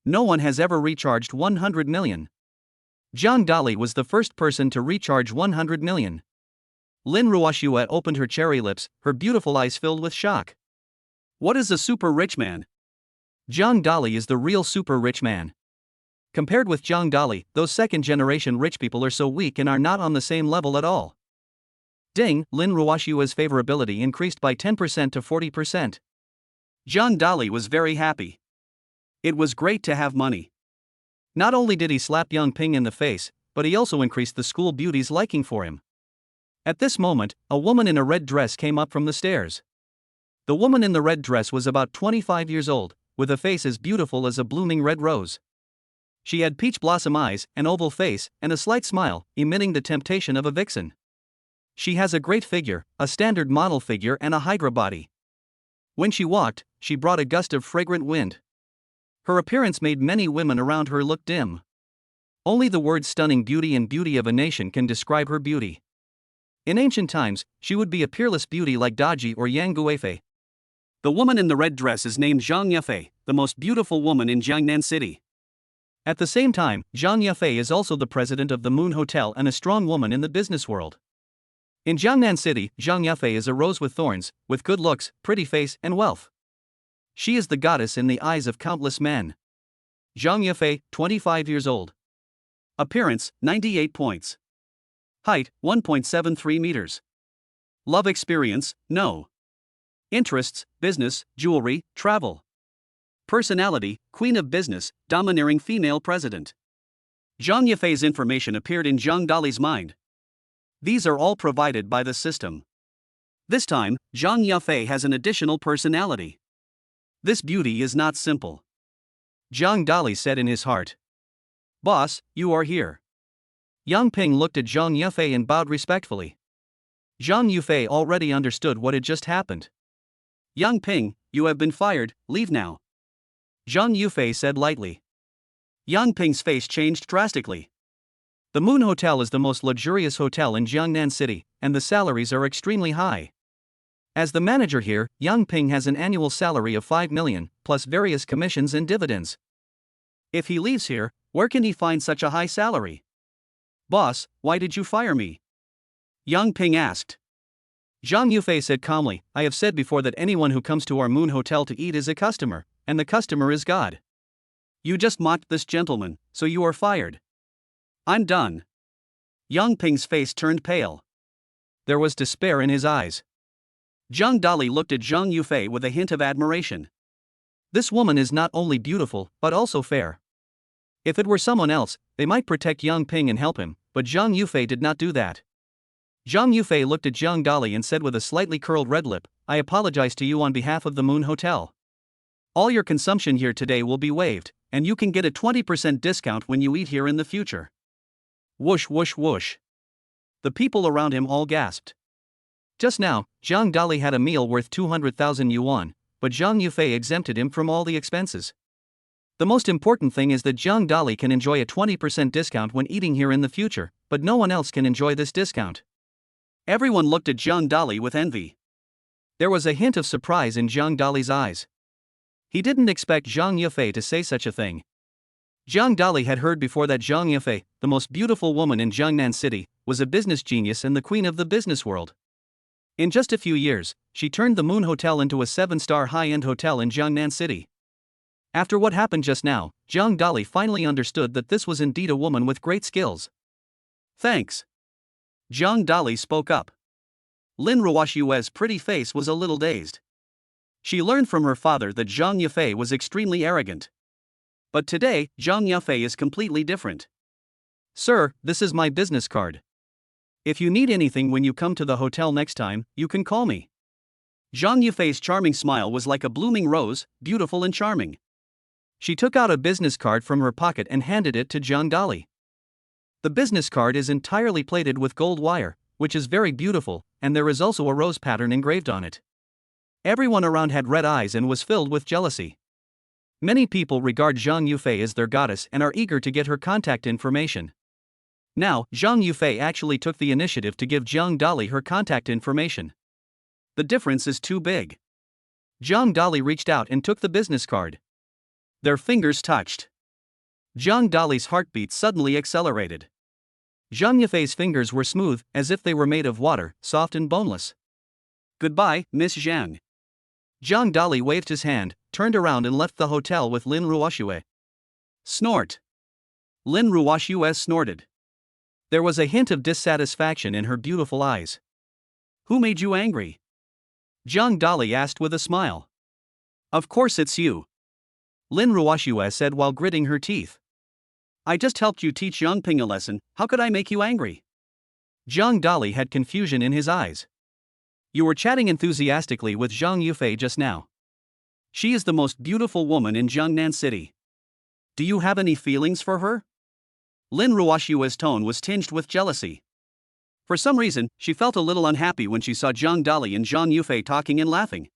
No one has ever recharged 100 million. Jiang Dali was the first person to recharge 100 million. Lin Ruoshua opened her cherry lips, her beautiful eyes filled with shock. What is a super rich man? Jiang Dali is the real super rich man. Compared with Jiang Dali, those second-generation rich people are so weak and are not on the same level at all. Ding, Lin Ruoshua's favorability increased by 10% to 40%. Jiang Dali was very happy. It was great to have money. Not only did he slap Yang Ping in the face, but he also increased the school beauty's liking for him. At this moment, a woman in a red dress came up from the stairs. The woman in the red dress was about 25 years old, with a face as beautiful as a blooming red rose. She had peach blossom eyes, an oval face, and a slight smile, emitting the temptation of a vixen. She has a great figure, a standard model figure and a hydra body. When she walked, she brought a gust of fragrant wind. Her appearance made many women around her look dim. Only the words stunning beauty and beauty of a nation can describe her beauty. In ancient times, she would be a peerless beauty like Daji or Yang Guifei. The woman in the red dress is named Zhang Yafei, the most beautiful woman in Jiangnan City. At the same time, Zhang Yafei is also the president of the Moon Hotel and a strong woman in the business world. In Jiangnan City, Zhang Yafei is a rose with thorns, with good looks, pretty face, and wealth. She is the goddess in the eyes of countless men. Zhang Yafei, 25 years old. Appearance, 98 points. Height, 1.73 meters. Love experience, no. Interests, business, jewelry, travel. Personality, queen of business, domineering female president. Zhang Yafei's information appeared in Zhang Dali's mind. These are all provided by the system. This time, Zhang Yafei has an additional personality. This beauty is not simple. Zhang Dali said in his heart. Boss, you are here. Yang Ping looked at Zhang Yafei and bowed respectfully. Zhang Yafei already understood what had just happened. Yang Ping, you have been fired, leave now. Zhang Yafei said lightly. Yang Ping's face changed drastically. The Moon Hotel is the most luxurious hotel in Jiangnan City, and the salaries are extremely high. As the manager here, Yang Ping has an annual salary of 5 million, plus various commissions and dividends. If he leaves here, where can he find such a high salary? Boss, why did you fire me? Yang Ping asked. Zhang Yafei said calmly, I have said before that anyone who comes to our Moon Hotel to eat is a customer, and the customer is God. You just mocked this gentleman, so you are fired. I'm done. Yang Ping's face turned pale. There was despair in his eyes. Zhang Dali looked at Zhang Yafei with a hint of admiration. This woman is not only beautiful, but also fair. If it were someone else, they might protect Yang Ping and help him, but Zhang Yafei did not do that. Zhang Yafei looked at Zhang Dali and said with a slightly curled red lip, I apologize to you on behalf of the Moon Hotel. All your consumption here today will be waived, and you can get a 20% discount when you eat here in the future. Whoosh whoosh whoosh. The people around him all gasped. Just now, Zhang Dali had a meal worth 200,000 yuan, but Zhang Yafei exempted him from all the expenses. The most important thing is that Zhang Dali can enjoy a 20% discount when eating here in the future, but no one else can enjoy this discount. Everyone looked at Zhang Dali with envy. There was a hint of surprise in Zhang Dali's eyes. He didn't expect Zhang Yafei to say such a thing. Zhang Dali had heard before that Zhang Yafei, the most beautiful woman in Jiangnan City, was a business genius and the queen of the business world. In just a few years, she turned the Moon Hotel into a 7-star high-end hotel in Jiangnan City. After what happened just now, Zhang Dali finally understood that this was indeed a woman with great skills. Thanks. Zhang Dali spoke up. Lin Ruoshue's pretty face was a little dazed. She learned from her father that Zhang Yafei was extremely arrogant. But today, Zhang Yafei is completely different. Sir, this is my business card. If you need anything when you come to the hotel next time, you can call me. Zhang Yafei's charming smile was like a blooming rose, beautiful and charming. She took out a business card from her pocket and handed it to Zhang Dali. The business card is entirely plated with gold wire, which is very beautiful, and there is also a rose pattern engraved on it. Everyone around had red eyes and was filled with jealousy. Many people regard Zhang Yafei as their goddess and are eager to get her contact information. Now, Zhang Yafei actually took the initiative to give Zhang Dali her contact information. The difference is too big. Zhang Dali reached out and took the business card. Their fingers touched. Zhang Dali's heartbeat suddenly accelerated. Zhang Yafei's fingers were smooth, as if they were made of water, soft and boneless. Goodbye, Miss Zhang. Zhang Dali waved his hand, turned around and left the hotel with Lin Ruoshue. Snort. Lin Ruoshue snorted. There was a hint of dissatisfaction in her beautiful eyes. Who made you angry? Zhang Dali asked with a smile. Of course it's you. Lin Ruoshue said while gritting her teeth. I just helped you teach Yang Ping a lesson, how could I make you angry? Zhang Dali had confusion in his eyes. You were chatting enthusiastically with Zhang Yafei just now. She is the most beautiful woman in Jiangnan City. Do you have any feelings for her? Lin Ruoshue's tone was tinged with jealousy. For some reason, she felt a little unhappy when she saw Zhang Dali and Zhang Yafei talking and laughing.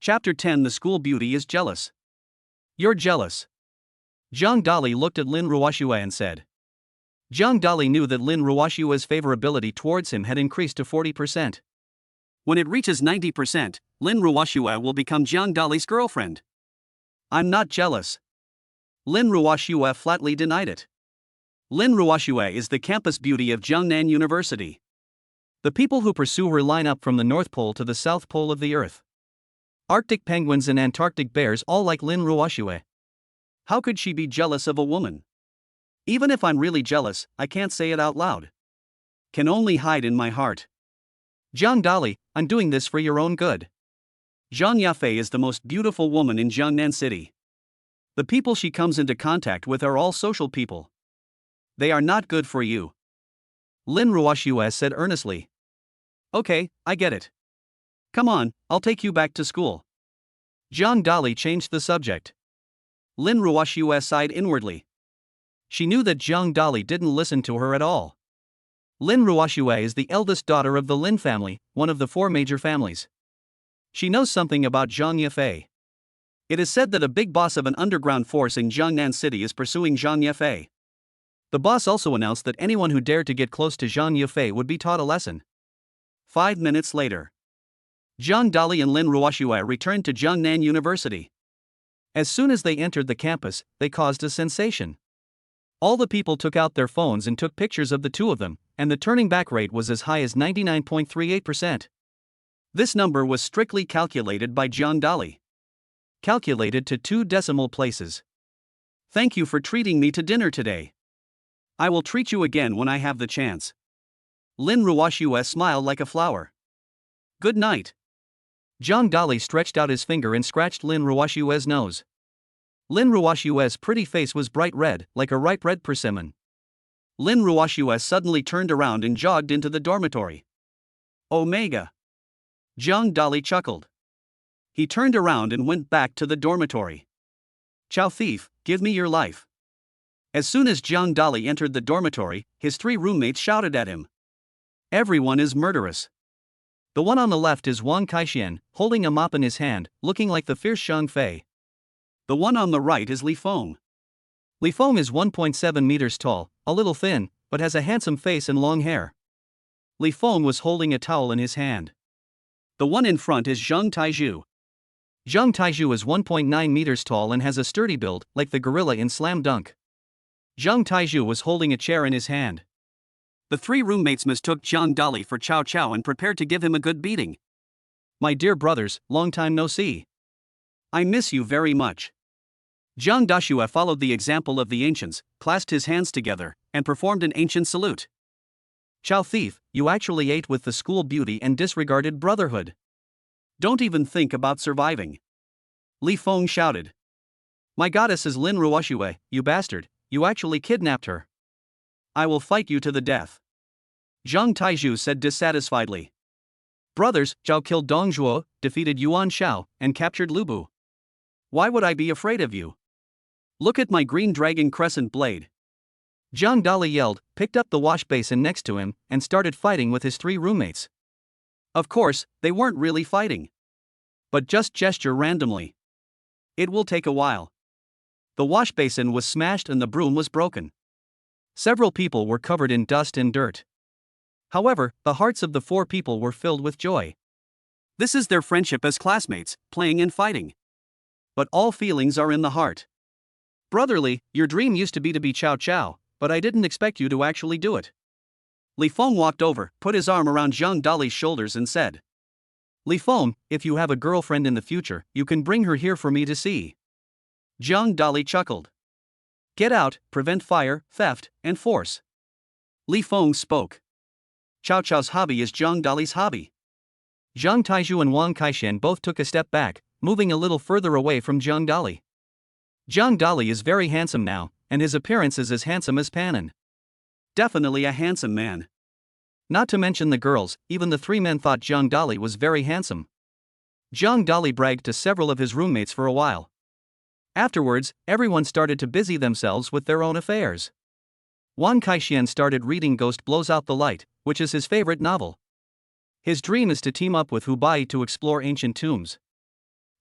Chapter 10 The School Beauty is Jealous. You're jealous. Zhang Dali looked at Lin Ruoxue and said. Zhang Dali knew that Lin Ruoxue's favorability towards him had increased to 40%. When it reaches 90%, Lin Ruoxue will become Zhang Dali's girlfriend. I'm not jealous. Lin Ruoxue flatly denied it. Lin Ruoxue is the campus beauty of Jiangnan University. The people who pursue her line up from the North Pole to the South Pole of the Earth. Arctic penguins and Antarctic bears all like Lin Ruoxue. How could she be jealous of a woman? Even if I'm really jealous, I can't say it out loud. Can only hide in my heart. Zhang Dali, I'm doing this for your own good. Zhang Yafei is the most beautiful woman in Jiangnan City. The people she comes into contact with are all social people. They are not good for you. Lin Ruoxue said earnestly. Okay, I get it. Come on, I'll take you back to school. Zhang Dali changed the subject. Lin Ruoxue sighed inwardly. She knew that Zhang Dali didn't listen to her at all. Lin Ruoxue is the eldest daughter of the Lin family, one of the 4 major families. She knows something about Zhang Yafei. It is said that a big boss of an underground force in Jiangnan City is pursuing Zhang Yafei. The boss also announced that anyone who dared to get close to Zhang Yafei would be taught a lesson. 5 minutes later, Zhang Dali and Lin Ruoxue returned to Jiangnan University. As soon as they entered the campus, they caused a sensation. All the people took out their phones and took pictures of the two of them, and the turning back rate was as high as 99.38%. This number was strictly calculated by Zhang Dali. Calculated to 2 decimal places. Thank you for treating me to dinner today. I will treat you again when I have the chance. Lin Ruoxue smiled like a flower. Good night. Zhang Dali stretched out his finger and scratched Lin Ruoxue's nose. Lin Ruoxue's pretty face was bright red, like a ripe red persimmon. Lin Ruoxue suddenly turned around and jogged into the dormitory. Omega. Zhang Dali chuckled. He turned around and went back to the dormitory. Chow thief, give me your life. As soon as Zhang Dali entered the dormitory, his 3 roommates shouted at him. Everyone is murderous. The one on the left is Wang Kaixian, holding a mop in his hand, looking like the fierce Zhang Fei. The one on the right is Li Feng. Li Feng is 1.7 meters tall, a little thin, but has a handsome face and long hair. Li Feng was holding a towel in his hand. The one in front is Zhang Taizhu. Zhang Taizhu is 1.9 meters tall and has a sturdy build, like the gorilla in Slam Dunk. Zhang Taizhu was holding a chair in his hand. The 3 roommates mistook Zhang Dali for Chow Chow and prepared to give him a good beating. My dear brothers, long time no see. I miss you very much. Zhang Dashue followed the example of the ancients, clasped his hands together, and performed an ancient salute. Chow thief, you actually ate with the school beauty and disregarded brotherhood. Don't even think about surviving. Li Feng shouted. My goddess is Lin Ruoxue, you bastard, you actually kidnapped her. I will fight you to the death. Zhang Taizhu said dissatisfiedly. Brothers, Zhao killed Dong Zhuo, defeated Yuan Shao, and captured Lubu. Why would I be afraid of you? Look at my green dragon crescent blade. Zhang Dali yelled, picked up the wash basin next to him, and started fighting with his 3 roommates. Of course, they weren't really fighting. But just gesture randomly. It will take a while. The wash basin was smashed and the broom was broken. Several people were covered in dust and dirt. However, the hearts of the 4 people were filled with joy. This is their friendship as classmates, playing and fighting. But all feelings are in the heart. Brotherly, your dream used to be Chow Chow, but I didn't expect you to actually do it. Li Feng walked over, put his arm around Zhang Dali's shoulders and said. Li Feng, if you have a girlfriend in the future, you can bring her here for me to see. Zhang Dali chuckled. Get out, prevent fire, theft, and force. Li Feng spoke. Chow Chow's hobby is Zhang Dali's hobby. Zhang Taizhu and Wang Kaixian both took a step back, moving a little further away from Zhang Dali. Zhang Dali is very handsome now, and his appearance is as handsome as Pannon. Definitely a handsome man. Not to mention the girls, even the 3 men thought Zhang Dali was very handsome. Zhang Dali bragged to several of his roommates for a while. Afterwards, everyone started to busy themselves with their own affairs. Wang Kaixian started reading Ghost Blows Out the Light, which is his favorite novel. His dream is to team up with Hu Bai to explore ancient tombs.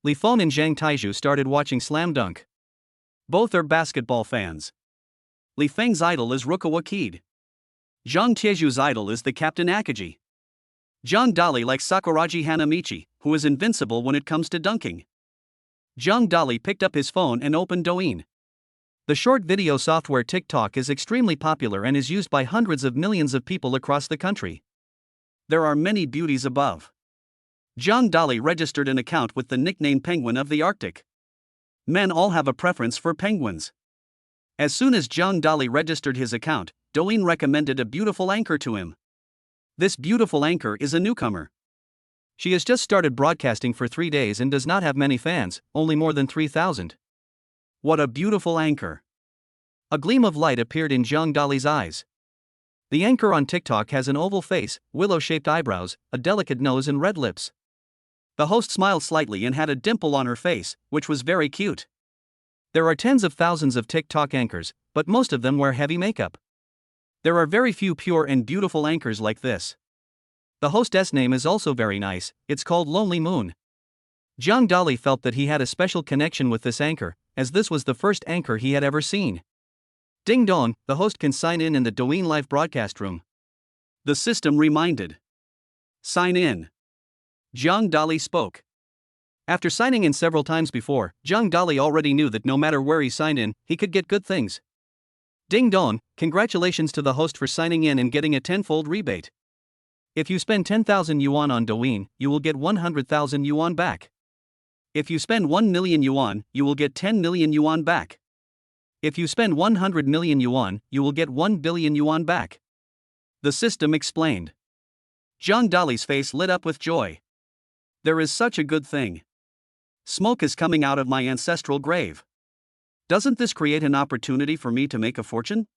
Li Feng and Zhang Taizhu started watching Slam Dunk. Both are basketball fans. Li Feng's idol is Rukawa Kid. Zhang Tieju's idol is the Captain Akaji. Zhang Dali likes Sakuraji Hanamichi, who is invincible when it comes to dunking. Zhang Dali picked up his phone and opened Douyin. The short video software TikTok is extremely popular and is used by hundreds of millions of people across the country. There are many beauties above. Zhang Dali registered an account with the nickname Penguin of the Arctic. Men all have a preference for penguins. As soon as Zhang Dali registered his account, Douyin recommended a beautiful anchor to him. This beautiful anchor is a newcomer. She has just started broadcasting for 3 days and does not have many fans, only more than 3,000. What a beautiful anchor! A gleam of light appeared in Zhang Dali's eyes. The anchor on TikTok has an oval face, willow-shaped eyebrows, a delicate nose and red lips. The host smiled slightly and had a dimple on her face, which was very cute. There are tens of thousands of TikTok anchors, but most of them wear heavy makeup. There are very few pure and beautiful anchors like this. The hostess name is also very nice, it's called Lonely Moon. Zhang Dali felt that he had a special connection with this anchor, as this was the first anchor he had ever seen. Ding dong, the host can sign in the Douyin live broadcast room. The system reminded. Sign in. Zhang Dali spoke. After signing in several times before, Zhang Dali already knew that no matter where he signed in, he could get good things. Ding dong, congratulations to the host for signing in and getting a 10-fold rebate. If you spend 10,000 yuan on Douyin, you will get 100,000 yuan back. If you spend 1 million yuan, you will get 10 million yuan back. If you spend 100 million yuan, you will get 1 billion yuan back. The system explained. Zhang Dali's face lit up with joy. There is such a good thing. Smoke is coming out of my ancestral grave. Doesn't this create an opportunity for me to make a fortune?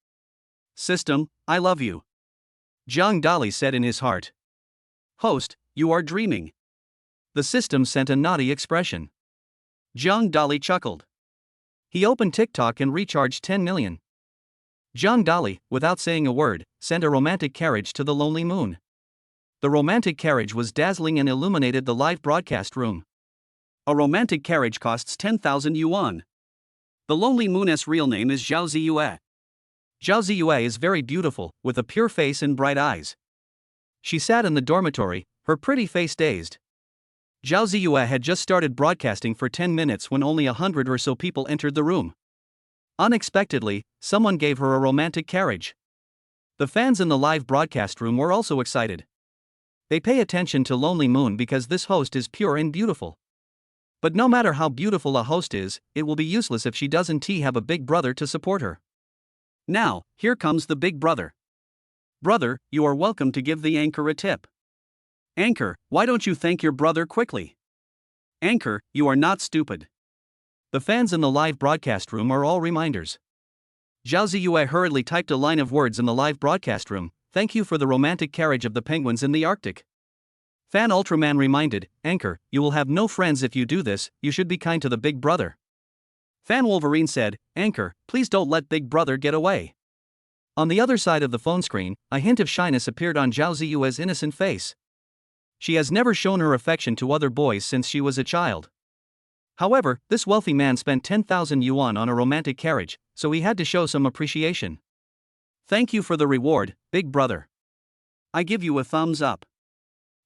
System, I love you. Zhang Dali said in his heart. Host, you are dreaming. The system sent a naughty expression. Zhang Dali chuckled. He opened TikTok and recharged 10 million. Zhang Dali, without saying a word, sent a romantic carriage to the Lonely Moon. The romantic carriage was dazzling and illuminated the live broadcast room. A romantic carriage costs 10,000 yuan. The Lonely Moon's real name is Zhao Ziyue. Zhao Ziyue is very beautiful, with a pure face and bright eyes. She sat in the dormitory, her pretty face dazed. Zhao Ziyue had just started broadcasting for 10 minutes when only 100 or so people entered the room. Unexpectedly, someone gave her a romantic carriage. The fans in the live broadcast room were also excited. They pay attention to Lonely Moon because this host is pure and beautiful. But no matter how beautiful a host is, it will be useless if she doesn't have a big brother to support her. Now, here comes the big brother. Brother, you are welcome to give the anchor a tip. Anchor, why don't you thank your brother quickly? Anchor, you are not stupid. The fans in the live broadcast room are all reminders. Zhao Ziyue hurriedly typed a line of words in the live broadcast room. Thank you for the romantic carriage of the penguins in the Arctic. Fan Ultraman reminded, Anchor, you will have no friends if you do this, you should be kind to the big brother. Fan Wolverine said, Anchor, please don't let big brother get away. On the other side of the phone screen, a hint of shyness appeared on Zhao Ziyue's innocent face. She has never shown her affection to other boys since she was a child. However, this wealthy man spent 10,000 yuan on a romantic carriage, so he had to show some appreciation. Thank you for the reward, big brother. I give you a thumbs up.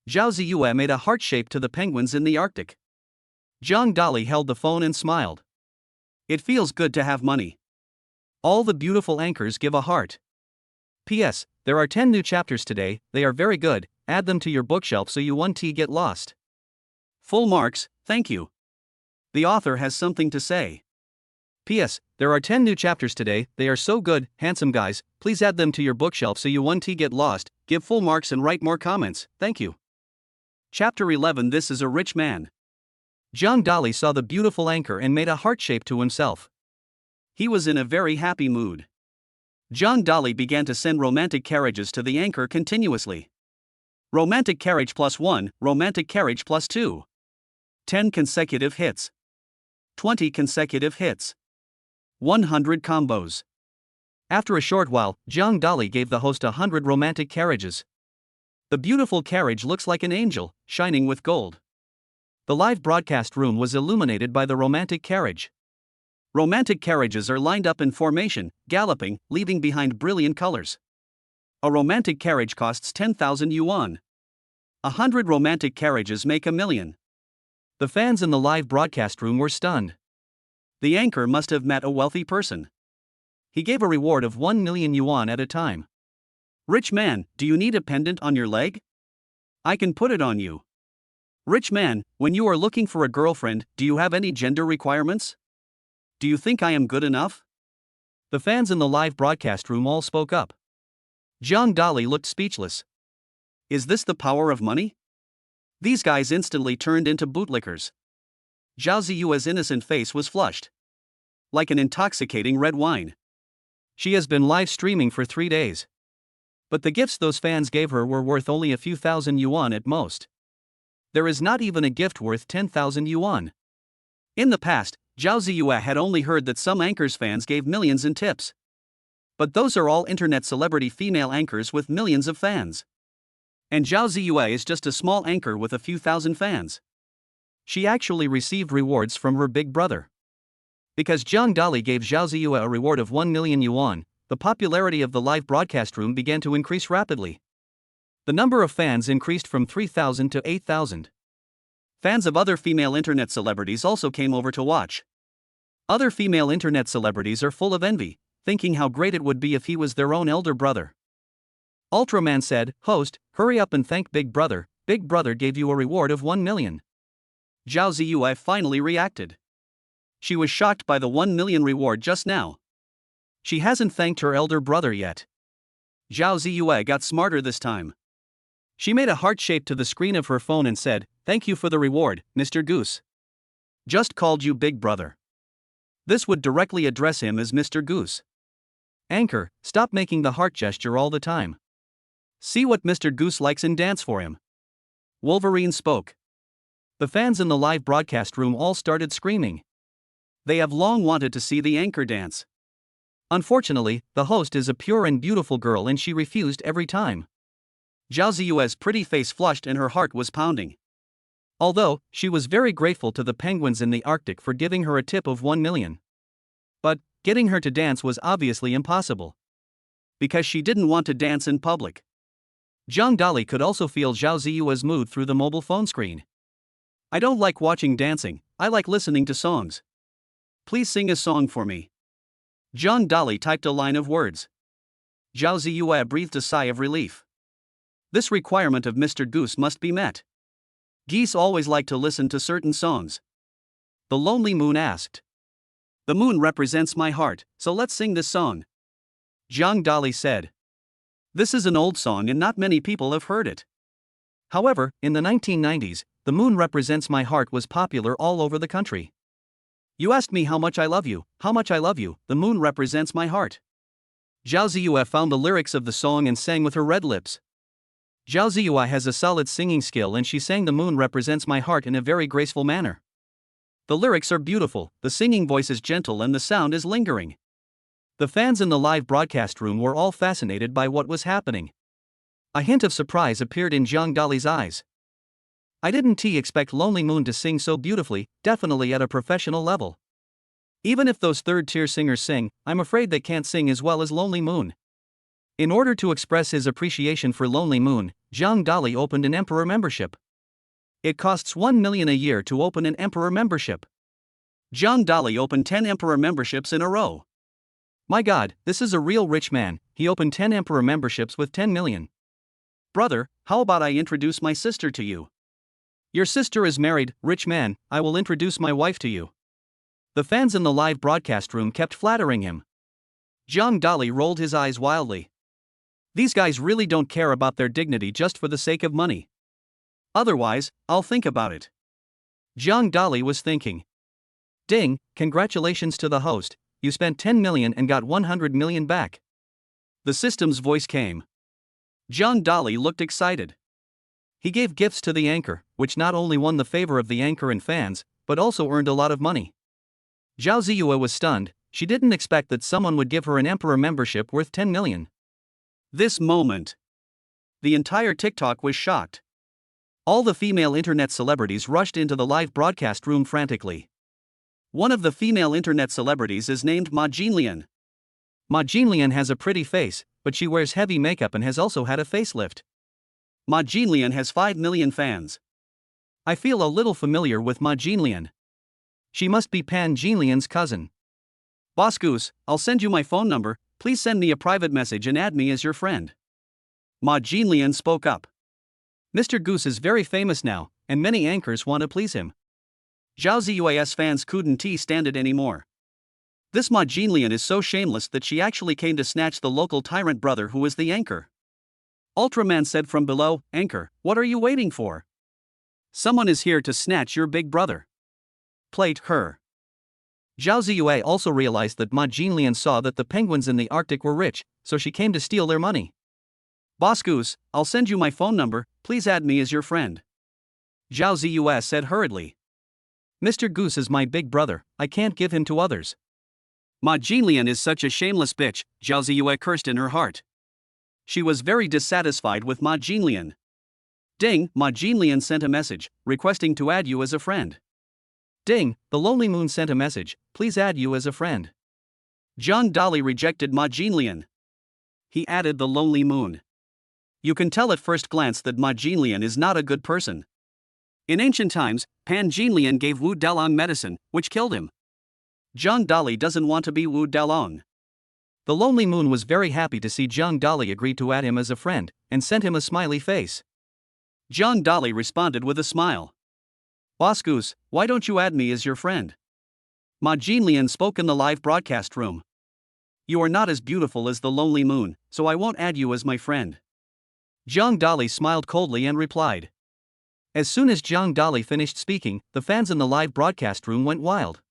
Zhao Ziyue made a heart shape to the penguins in the Arctic. Zhang Dali held the phone and smiled. It feels good to have money. All the beautiful anchors give a heart. P.S. There are 10 new chapters today, they are very good, add them to your bookshelf so you won't get lost. Full marks, thank you. The author has something to say. P.S. There are 10 new chapters today, they are so good, handsome guys, please add them to your bookshelf so you won't get lost, give full marks and write more comments, thank you. Chapter 11 This is a rich man. Zhang Dali saw the beautiful anchor and made a heart shape to himself. He was in a very happy mood. Zhang Dali began to send romantic carriages to the anchor continuously. Romantic carriage +1, romantic carriage +2. 10 consecutive hits. 20 consecutive hits. 100 combos. After a short while, Zhang Dali gave the host 100 romantic carriages. The beautiful carriage looks like an angel, shining with gold. The live broadcast room was illuminated by the romantic carriage. Romantic carriages are lined up in formation, galloping, leaving behind brilliant colors. A romantic carriage costs 10,000 yuan. 100 romantic carriages make 1,000,000. The fans in the live broadcast room were stunned. The anchor must have met a wealthy person. He gave a reward of 1,000,000 yuan at a time. Rich man, do you need a pendant on your leg? I can put it on you. Rich man, when you are looking for a girlfriend, do you have any gender requirements? Do you think I am good enough? The fans in the live broadcast room all spoke up. Zhang Dali looked speechless. Is this the power of money? These guys instantly turned into bootlickers. Zhao Ziyue's innocent face was flushed. Like an intoxicating red wine. She has been live streaming for 3 days. But the gifts those fans gave her were worth only a few thousand yuan at most. There is not even a gift worth 10,000 yuan. In the past, Zhao Ziyue had only heard that some anchors' fans gave millions in tips. But those are all internet celebrity female anchors with millions of fans. And Zhao Ziyue is just a small anchor with a few thousand fans. She actually received rewards from her big brother. Because Zhang Dali gave Zhao Ziyue a reward of 1,000,000 yuan, the popularity of the live broadcast room began to increase rapidly. The number of fans increased from 3,000 to 8,000. Fans of other female internet celebrities also came over to watch. Other female internet celebrities are full of envy, thinking how great it would be if he was their own elder brother. Ultraman said, "Host, hurry up and thank Big Brother. Big Brother gave you a reward of 1,000,000. Zhao Ziyue finally reacted. She was shocked by the 1,000,000 reward just now. She hasn't thanked her elder brother yet. Zhao Ziyue got smarter this time. She made a heart shape to the screen of her phone and said, "Thank you for the reward, Mr. Goose. Just called you Big Brother." This would directly address him as Mr. Goose. Anchor, stop making the heart gesture all the time. See what Mr. Goose likes and dance for him. Wolverine spoke. The fans in the live broadcast room all started screaming. They have long wanted to see the anchor dance. Unfortunately, the host is a pure and beautiful girl and she refused every time. Zhao Ziyue's pretty face flushed and her heart was pounding. Although, she was very grateful to the penguins in the Arctic for giving her a tip of 1,000,000. But, getting her to dance was obviously impossible. Because she didn't want to dance in public. Zhang Dali could also feel Zhao Ziyue's mood through the mobile phone screen. I don't like watching dancing, I like listening to songs. Please sing a song for me. Zhang Dali typed a line of words. Zhao Ziyue breathed a sigh of relief. This requirement of Mr. Goose must be met. Geese always like to listen to certain songs. The lonely moon asked. The moon represents my heart, so let's sing this song. Zhang Dali said. This is an old song and not many people have heard it. However, in the 1990s, The Moon Represents My Heart was popular all over the country. You asked me how much I love you, the moon represents my heart. Zhao Ziyue found the lyrics of the song and sang with her red lips. Zhao Ziyue has a solid singing skill and she sang The Moon Represents My Heart in a very graceful manner. The lyrics are beautiful, the singing voice is gentle and the sound is lingering. The fans in the live broadcast room were all fascinated by what was happening. A hint of surprise appeared in Zhang Dali's eyes. I didn't expect Lonely Moon to sing so beautifully, definitely at a professional level. Even if those third-tier singers sing, I'm afraid they can't sing as well as Lonely Moon. In order to express his appreciation for Lonely Moon, Zhang Dali opened an Emperor membership. It costs 1,000,000 a year to open an Emperor membership. Zhang Dali opened 10 Emperor memberships in a row. My god, this is a real rich man, he opened 10 Emperor memberships with 10 million. Brother, how about I introduce my sister to you? Your sister is married, rich man, I will introduce my wife to you. The fans in the live broadcast room kept flattering him. Zhang Dali rolled his eyes wildly. These guys really don't care about their dignity just for the sake of money. Otherwise, I'll think about it. Zhang Dali was thinking. Ding, congratulations to the host, you spent 10 million and got 100 million back. The system's voice came. Zhang Dali looked excited. He gave gifts to the anchor, which not only won the favor of the anchor and fans, but also earned a lot of money. Zhao Ziyue was stunned, she didn't expect that someone would give her an Emperor membership worth 10 million. This moment. The entire TikTok was shocked. All the female internet celebrities rushed into the live broadcast room frantically. One of the female internet celebrities is named Ma Jinlian. Ma Jinlian has a pretty face, but she wears heavy makeup and has also had a facelift. Ma Jinlian has 5 million fans. I feel a little familiar with Ma Jinlian. She must be Pan Jinlian's cousin. Boss Goose, I'll send you my phone number, please send me a private message and add me as your friend. Ma Jinlian spoke up. Mr. Goose is very famous now, and many anchors want to please him. Zhao Ziyue's fans couldn't stand it anymore. This Ma Jinlian is so shameless that she actually came to snatch the local tyrant brother who is the anchor. Ultraman said from below, "Anchor, what are you waiting for? Someone is here to snatch your big brother." Plate her. Zhao Ziyue also realized that Ma Jinlian saw that the penguins in the Arctic were rich, so she came to steal their money. Boss Goose, I'll send you my phone number, please add me as your friend. Zhao Ziyue said hurriedly. Mr. Goose is my big brother, I can't give him to others. Ma Jinlian is such a shameless bitch, Zhao Ziyue cursed in her heart. She was very dissatisfied with Ma Jinlian. Ding, Ma Jinlian sent a message, requesting to add you as a friend. Ding, the Lonely Moon sent a message, please add you as a friend. John Dolly rejected Ma Jinlian. He added the Lonely Moon. You can tell at first glance that Ma Jinlian is not a good person. In ancient times, Pan Jinlian gave Wu Dalong medicine, which killed him. Zhang Dali doesn't want to be Wu Dalong. The Lonely Moon was very happy to see Zhang Dali agree to add him as a friend, and sent him a smiley face. Zhang Dali responded with a smile. Boss Goose, why don't you add me as your friend? Ma Jinlian spoke in the live broadcast room. You are not as beautiful as the Lonely Moon, so I won't add you as my friend. Zhang Dali smiled coldly and replied. As soon as Zhang Dali finished speaking, the fans in the live broadcast room went wild.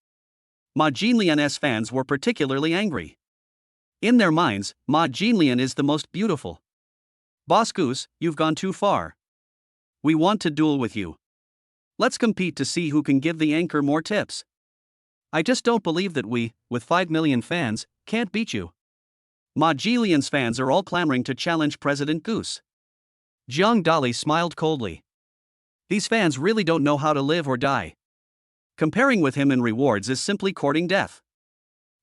Ma Jinlian's fans were particularly angry. In their minds, Ma Jinlian is the most beautiful. Boss Goose, you've gone too far. We want to duel with you. Let's compete to see who can give the anchor more tips. I just don't believe that we, with 5 million fans, can't beat you. Ma Jinlian's fans are all clamoring to challenge President Goose. Zhang Dali smiled coldly. These fans really don't know how to live or die. Comparing with him in rewards is simply courting death.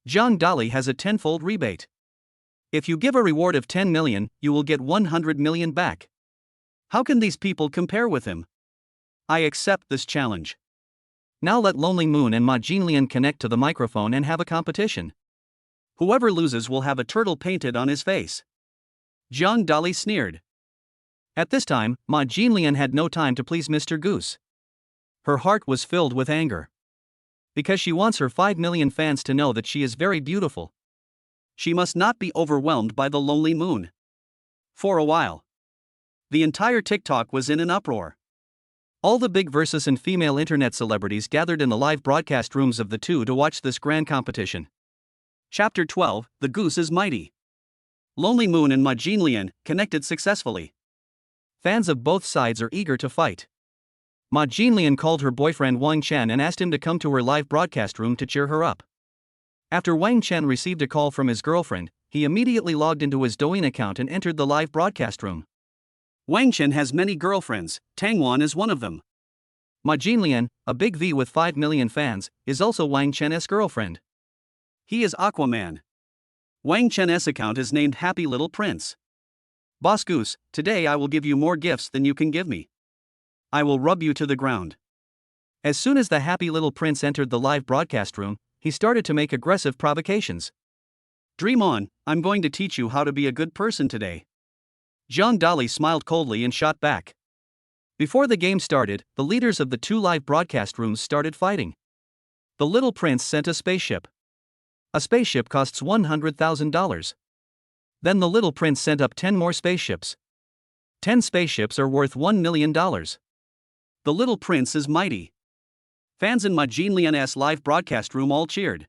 Zhang Dali has a tenfold rebate. If you give a reward of 10 million, you will get 100 million back. How can these people compare with him? I accept this challenge. Now let Lonely Moon and Ma Jinlian connect to the microphone and have a competition. Whoever loses will have a turtle painted on his face. Zhang Dali sneered. At this time, Ma Jinlian had no time to please Mr. Goose. Her heart was filled with anger. Because she wants her 5 million fans to know that she is very beautiful. She must not be overwhelmed by the Lonely Moon. For a while, the entire TikTok was in an uproar. All the big versus and female internet celebrities gathered in the live broadcast rooms of the two to watch this grand competition. Chapter 12, The Goose is Mighty. Lonely Moon and Ma Jinlian connected successfully. Fans of both sides are eager to fight. Ma Jinlian called her boyfriend Wang Chen and asked him to come to her live broadcast room to cheer her up. After Wang Chen received a call from his girlfriend, he immediately logged into his Douyin account and entered the live broadcast room. Wang Chen has many girlfriends, Tang Wan is one of them. Ma Jinlian, a big V with 5 million fans, is also Wang Chen's girlfriend. He is Aquaman. Wang Chen's account is named Happy Little Prince. Boss Goose, today I will give you more gifts than you can give me. I will rub you to the ground. As soon as the Happy Little Prince entered the live broadcast room, he started to make aggressive provocations. Dream on, I'm going to teach you how to be a good person today. Zhang Dali smiled coldly and shot back. Before the game started, the leaders of the two live broadcast rooms started fighting. The little prince sent a spaceship. A spaceship costs $100,000. Then the little prince sent up 10 more spaceships. 10 spaceships are worth $1 million. The little prince is mighty. Fans in Ma Jinlian's live broadcast room all cheered.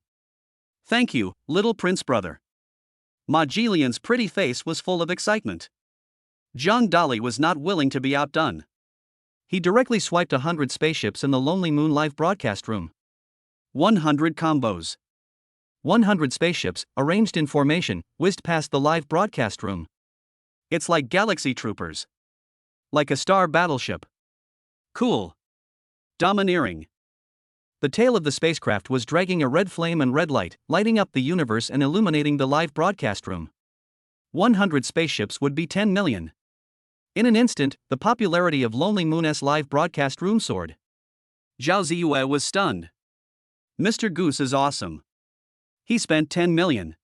Thank you, little prince brother. Ma Jinlian's pretty face was full of excitement. Zhang Dali was not willing to be outdone. He directly swiped 100 spaceships in the Lonely Moon live broadcast room. 100 combos. 100 spaceships, arranged in formation, whizzed past the live broadcast room. It's like galaxy troopers. Like a star battleship. Cool. Domineering. The tail of the spacecraft was dragging a red flame and red light, lighting up the universe and illuminating the live broadcast room. 100 spaceships would be 10 million. In an instant, the popularity of Lonely Moon's live broadcast room soared. Zhao Ziyue was stunned. Mr. Goose is awesome. He spent 10 million.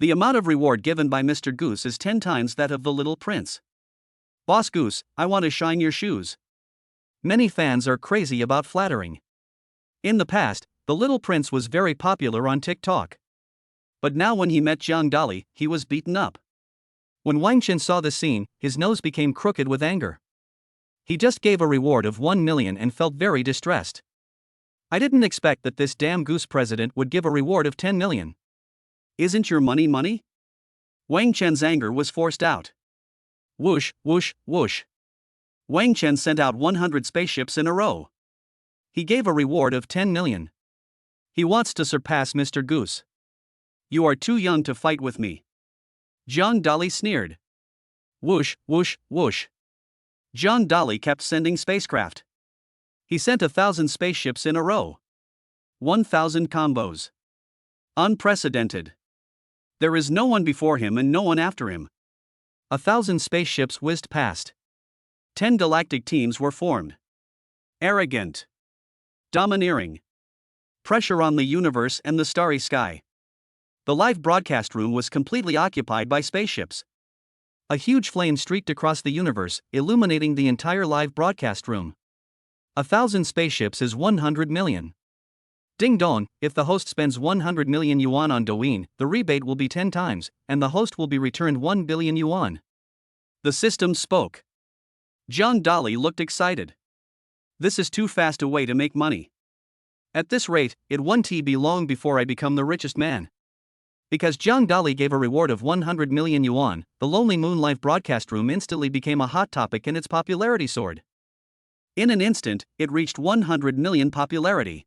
The amount of reward given by Mr. Goose is 10 times that of the Little Prince. Boss Goose, I want to shine your shoes. Many fans are crazy about flattering. In the past, the Little Prince was very popular on TikTok. But now when he met Jiang Dali, he was beaten up. When Wang Chen saw the scene, his nose became crooked with anger. He just gave a reward of 1 million and felt very distressed. I didn't expect that this damn goose president would give a reward of 10 million. Isn't your money money? Wang Chen's anger was forced out. Whoosh, whoosh, whoosh. Wang Chen sent out 100 spaceships in a row. He gave a reward of 10 million. He wants to surpass Mr. Goose. You are too young to fight with me. Jiang Dali sneered. Whoosh, whoosh, whoosh. Jiang Dali kept sending spacecraft. He sent 1,000 spaceships in a row. 1,000 combos. Unprecedented. There is no one before him and no one after him. 1,000 spaceships whizzed past. 10 galactic teams were formed. Arrogant. Domineering. Pressure on the universe and the starry sky. The live broadcast room was completely occupied by spaceships. A huge flame streaked across the universe, illuminating the entire live broadcast room. 1,000 spaceships is 100 million. Ding dong, if the host spends 100 million yuan on Douyin, the rebate will be 10 times, and the host will be returned 1 billion yuan. The system spoke. Jiang Dali looked excited. This is too fast a way to make money. At this rate, it won't be long before I become the richest man. Because Jiang Dali gave a reward of 100 million yuan, the Lonely Moon live broadcast room instantly became a hot topic and its popularity soared. In an instant, it reached 100 million popularity.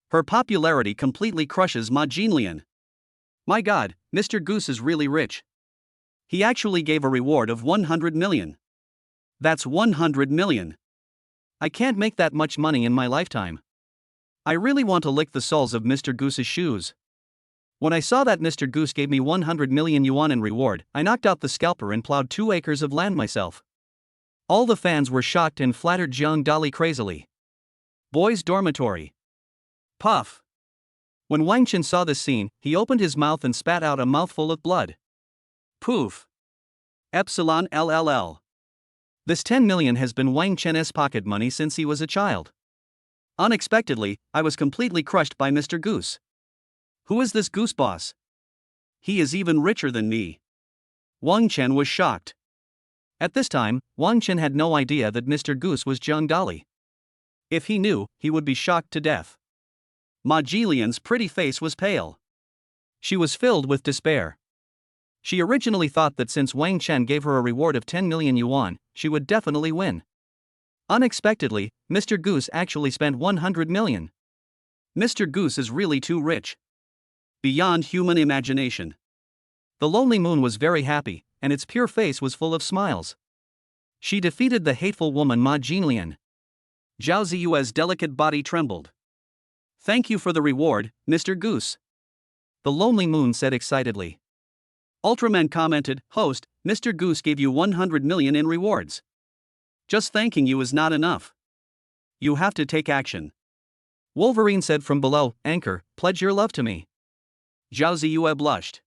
Her popularity completely crushes Ma Jinlian. My god, Mr. Goose is really rich. He actually gave a reward of 100 million. That's 100 million. I can't make that much money in my lifetime. I really want to lick the soles of Mr. Goose's shoes. When I saw that Mr. Goose gave me 100 million yuan in reward, I knocked out the scalper and plowed 2 acres of land myself. All the fans were shocked and flattered Jiang Dali crazily. Boys' dormitory. Puff. When Wang Chen saw this scene, he opened his mouth and spat out a mouthful of blood. Poof. Epsilon LLL. This 10 million has been Wang Chen's pocket money since he was a child. Unexpectedly, I was completely crushed by Mr. Goose. Who is this goose boss? He is even richer than me. Wang Chen was shocked. At this time, Wang Chen had no idea that Mr. Goose was Jiang Dali. If he knew, he would be shocked to death. Ma Jilian's pretty face was pale. She was filled with despair. She originally thought that since Wang Chen gave her a reward of 10 million yuan, she would definitely win. Unexpectedly, Mr. Goose actually spent 100 million. Mr. Goose is really too rich. Beyond human imagination. The Lonely Moon was very happy, and its pure face was full of smiles. She defeated the hateful woman Ma Jinlian. Zhao Ziyue's delicate body trembled. Thank you for the reward, Mr. Goose. The Lonely Moon said excitedly. Ultraman commented, Host, Mr. Goose gave you 100 million in rewards. Just thanking you is not enough. You have to take action. Wolverine said from below, Anchor, pledge your love to me. Zhao Ziyue blushed.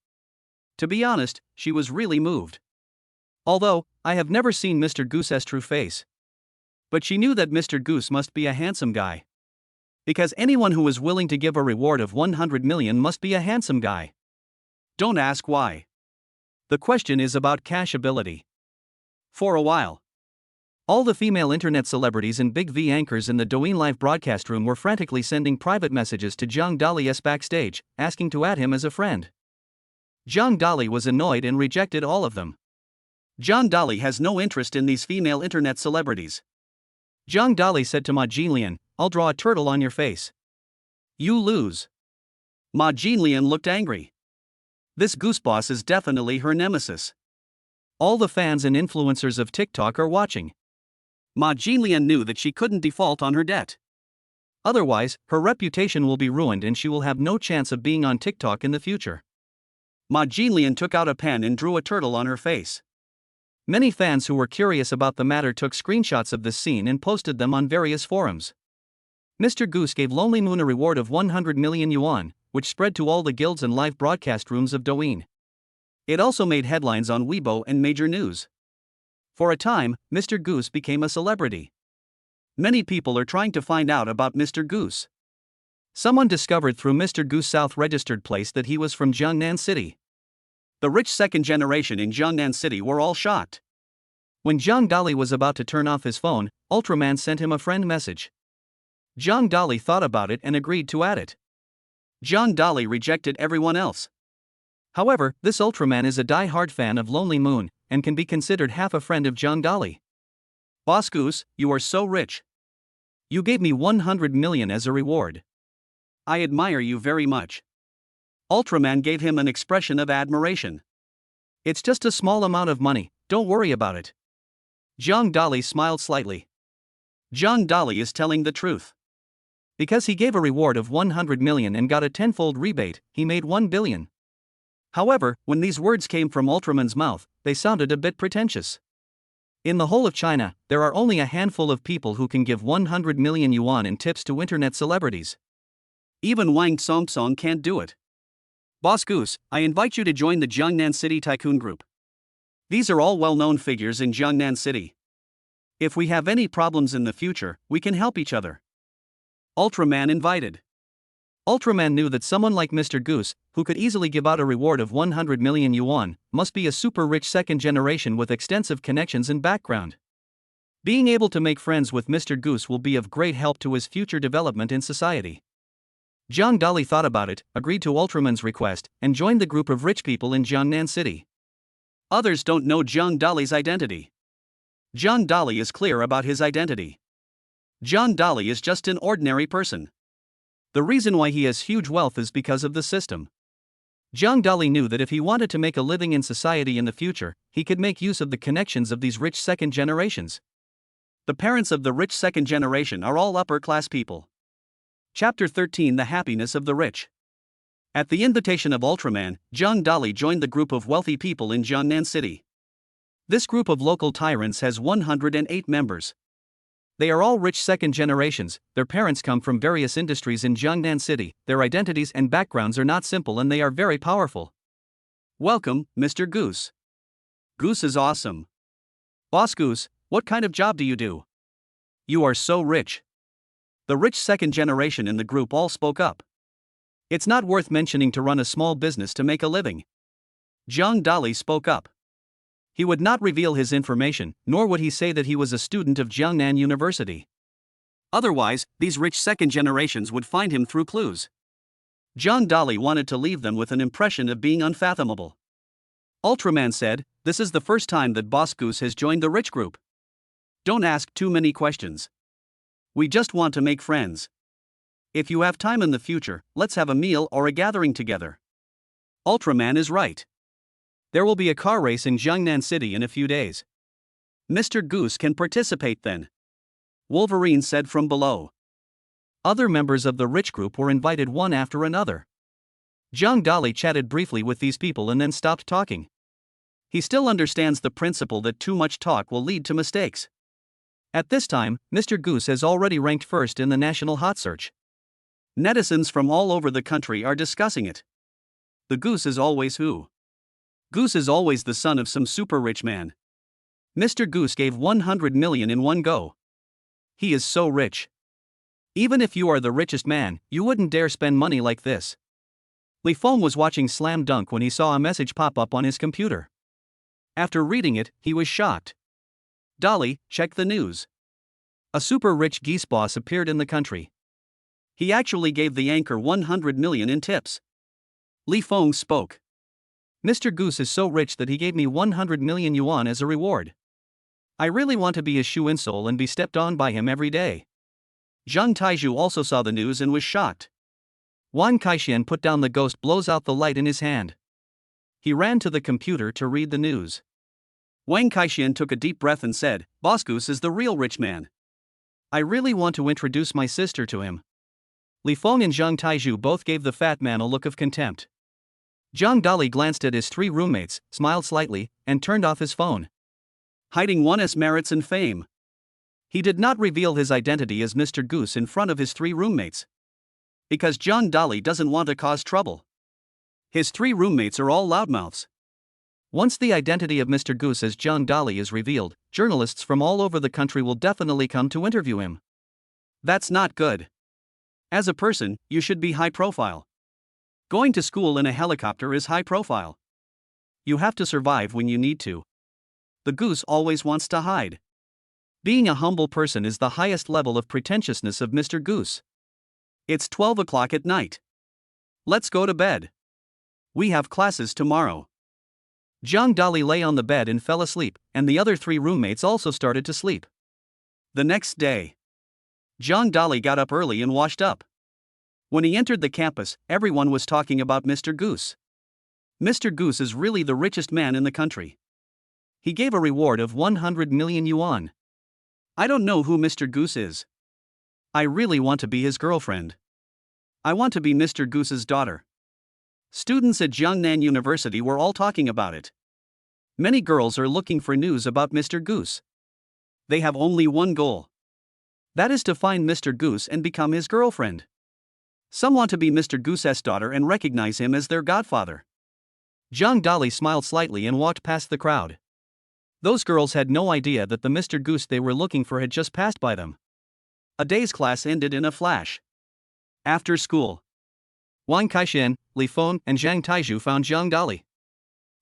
To be honest, she was really moved. Although, I have never seen Mr. Goose's true face. But she knew that Mr. Goose must be a handsome guy. Because anyone who is willing to give a reward of 100 million must be a handsome guy. Don't ask why. The question is about cashability. For a while, all the female internet celebrities and big V anchors in the Douyin live broadcast room were frantically sending private messages to Jiang Dali's backstage, asking to add him as a friend. Jiang Dali was annoyed and rejected all of them. Jiang Dali has no interest in these female internet celebrities. Jiang Dali said to Ma Jinlian, I'll draw a turtle on your face. You lose. Ma Jinlian looked angry. This goose boss is definitely her nemesis. All the fans and influencers of TikTok are watching. Ma Jinlian knew that she couldn't default on her debt. Otherwise, her reputation will be ruined and she will have no chance of being on TikTok in the future. Ma Jinlian took out a pen and drew a turtle on her face. Many fans who were curious about the matter took screenshots of this scene and posted them on various forums. Mr. Goose gave Lonely Moon a reward of 100 million yuan, which spread to all the guilds and live broadcast rooms of Douyin. It also made headlines on Weibo and major news. For a time, Mr. Goose became a celebrity. Many people are trying to find out about Mr. Goose. Someone discovered through Mr. Goose South registered place that he was from Jiangnan City. The rich second generation in Jiangnan City were all shocked. When Zhang Dali was about to turn off his phone, Ultraman sent him a friend message. Zhang Dali thought about it and agreed to add it. Zhang Dali rejected everyone else. However, this Ultraman is a die-hard fan of Lonely Moon, and can be considered half a friend of Zhang Dali. Boss Goose, you are so rich. You gave me 100 million as a reward. I admire you very much. Ultraman gave him an expression of admiration. It's just a small amount of money, don't worry about it. Zhang Dali smiled slightly. Zhang Dali is telling the truth. Because he gave a reward of 100 million and got a tenfold rebate, he made 1 billion. However, when these words came from Ultraman's mouth, they sounded a bit pretentious. In the whole of China, there are only a handful of people who can give 100 million yuan in tips to internet celebrities. Even Wang Songsong can't do it. Boss Goose, I invite you to join the Jiangnan City Tycoon Group. These are all well-known figures in Jiangnan City. If we have any problems in the future, we can help each other. Ultraman invited. Ultraman knew that someone like Mr. Goose, who could easily give out a reward of 100 million yuan, must be a super rich second generation with extensive connections and background. Being able to make friends with Mr. Goose will be of great help to his future development in society. Zhang Dali thought about it, agreed to Ultraman's request, and joined the group of rich people in Jiangnan City. Others don't know Zhang Dali's identity. Zhang Dali is clear about his identity. Zhang Dali is just an ordinary person. The reason why he has huge wealth is because of the system. Zhang Dali knew that if he wanted to make a living in society in the future, he could make use of the connections of these rich second generations. The parents of the rich second generation are all upper-class people. Chapter 13: The Happiness of the Rich. At the invitation of Ultraman, Zhang Dali joined the group of wealthy people in Jiangnan City. This group of local tyrants has 108 members. They are all rich second generations, their parents come from various industries in Jiangnan City, their identities and backgrounds are not simple and they are very powerful. Welcome, Mr. Goose. Goose is awesome. Boss Goose, what kind of job do you do? You are so rich. The rich second generation in the group all spoke up. It's not worth mentioning to run a small business to make a living. Zhang Dali spoke up. He would not reveal his information, nor would he say that he was a student of Jiangnan University. Otherwise, these rich second generations would find him through clues. Zhang Dali wanted to leave them with an impression of being unfathomable. Ultraman said, "This is the first time that Boss Goose has joined the rich group. Don't ask too many questions. We just want to make friends. If you have time in the future, let's have a meal or a gathering together." Ultraman is right. There will be a car race in Jiangnan City in a few days. Mr. Goose can participate then. Wolverine said from below. Other members of the rich group were invited one after another. Zhang Dali chatted briefly with these people and then stopped talking. He still understands the principle that too much talk will lead to mistakes. At this time, Mr. Goose has already ranked first in the national hot search. Netizens from all over the country are discussing it. The Goose is always who? Goose is always the son of some super rich man. Mr. Goose gave 100 million in one go. He is so rich. Even if you are the richest man, you wouldn't dare spend money like this. Li Feng was watching Slam Dunk when he saw a message pop up on his computer. After reading it, he was shocked. Dali, check the news. A super rich geese boss appeared in the country. He actually gave the anchor 100 million in tips. Li Feng spoke. Mr. Goose is so rich that he gave me 100 million yuan as a reward. I really want to be his shoe insole and be stepped on by him every day. Zhang Taizhu also saw the news and was shocked. Wan Kaixian put down the ghost blows out the light in his hand. He ran to the computer to read the news. Wang Kaixian took a deep breath and said, "Boss Goose is the real rich man. I really want to introduce my sister to him." Li Feng and Zhang Taizhu both gave the fat man a look of contempt. Zhang Dali glanced at his three roommates, smiled slightly, and turned off his phone. Hiding one's merits and fame. He did not reveal his identity as Mr. Goose in front of his three roommates. Because Zhang Dali doesn't want to cause trouble. His three roommates are all loudmouths. Once the identity of Mr. Goose as Zhang Dali is revealed, journalists from all over the country will definitely come to interview him. That's not good. As a person, you should be high profile. Going to school in a helicopter is high profile. You have to survive when you need to. The goose always wants to hide. Being a humble person is the highest level of pretentiousness of Mr. Goose. It's 12 o'clock at night. Let's go to bed. We have classes tomorrow. Zhang Dali lay on the bed and fell asleep, and the other three roommates also started to sleep. The next day, Zhang Dali got up early and washed up. When he entered the campus, everyone was talking about Mr. Goose. Mr. Goose is really the richest man in the country. He gave a reward of 100 million yuan. I don't know who Mr. Goose is. I really want to be his girlfriend. I want to be Mr. Goose's daughter. Students at Jiangnan University were all talking about it. Many girls are looking for news about Mr. Goose. They have only one goal. That is to find Mr. Goose and become his girlfriend. Some want to be Mr. Goose's daughter and recognize him as their godfather. Zhang Dali smiled slightly and walked past the crowd. Those girls had no idea that the Mr. Goose they were looking for had just passed by them. A day's class ended in a flash. After school, Wang Kaishan, Li Feng, and Zhang Taizhu found Zhang Dali.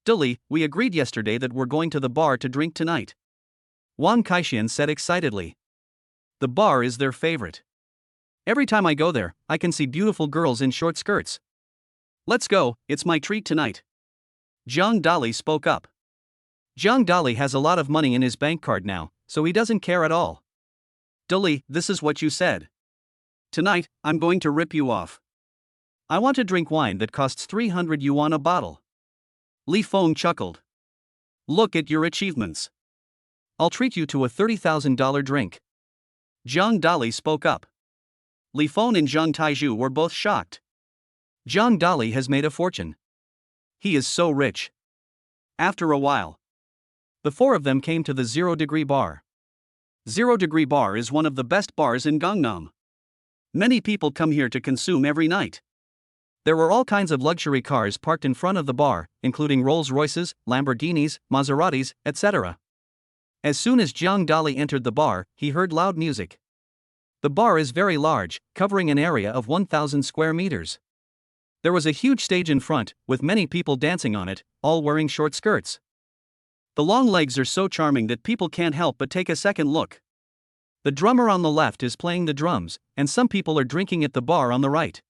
Dali, we agreed yesterday that we're going to the bar to drink tonight. Wang Kaishan said excitedly. The bar is their favorite. Every time I go there, I can see beautiful girls in short skirts. Let's go, it's my treat tonight. Zhang Dali spoke up. Zhang Dali has a lot of money in his bank card now, so he doesn't care at all. Dali, this is what you said. Tonight, I'm going to rip you off. I want to drink wine that costs 300 yuan a bottle. Li Feng chuckled. Look at your achievements. I'll treat you to a $30,000 drink. Zhang Dali spoke up. Li Feng and Zhang Taizhu were both shocked. Zhang Dali has made a fortune. He is so rich. After a while, the four of them came to the 0 Degree Bar. 0 Degree Bar is one of the best bars in Gangnam. Many people come here to consume every night. There were all kinds of luxury cars parked in front of the bar, including Rolls-Royces, Lamborghinis, Maseratis, etc. As soon as Zhang Dali entered the bar, he heard loud music. The bar is very large, covering an area of 1,000 square meters. There was a huge stage in front, with many people dancing on it, all wearing short skirts. The long legs are so charming that people can't help but take a second look. The drummer on the left is playing the drums, and some people are drinking at the bar on the right.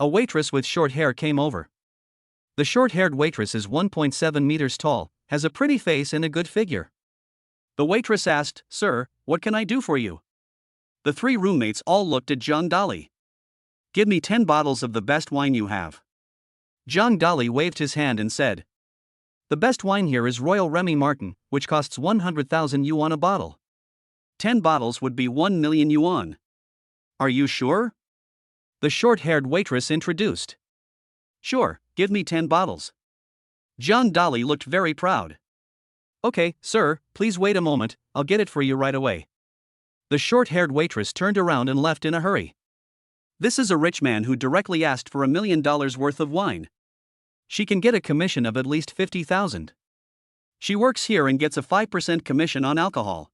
A waitress with short hair came over. The short-haired waitress is 1.7 meters tall, has a pretty face and a good figure. The waitress asked, "Sir, what can I do for you?" The three roommates all looked at Zhang Dali. Give me 10 bottles of the best wine you have. Zhang Dali waved his hand and said, the best wine here is Royal Remy Martin, which costs 100,000 yuan a bottle. 10 bottles would be 1 million yuan. Are you sure? The short-haired waitress introduced. Sure, give me 10 bottles. Zhang Dali looked very proud. Okay, sir, please wait a moment, I'll get it for you right away. The short-haired waitress turned around and left in a hurry. This is a rich man who directly asked for $1 million worth of wine. She can get a commission of at least 50,000. She works here and gets a 5% commission on alcohol.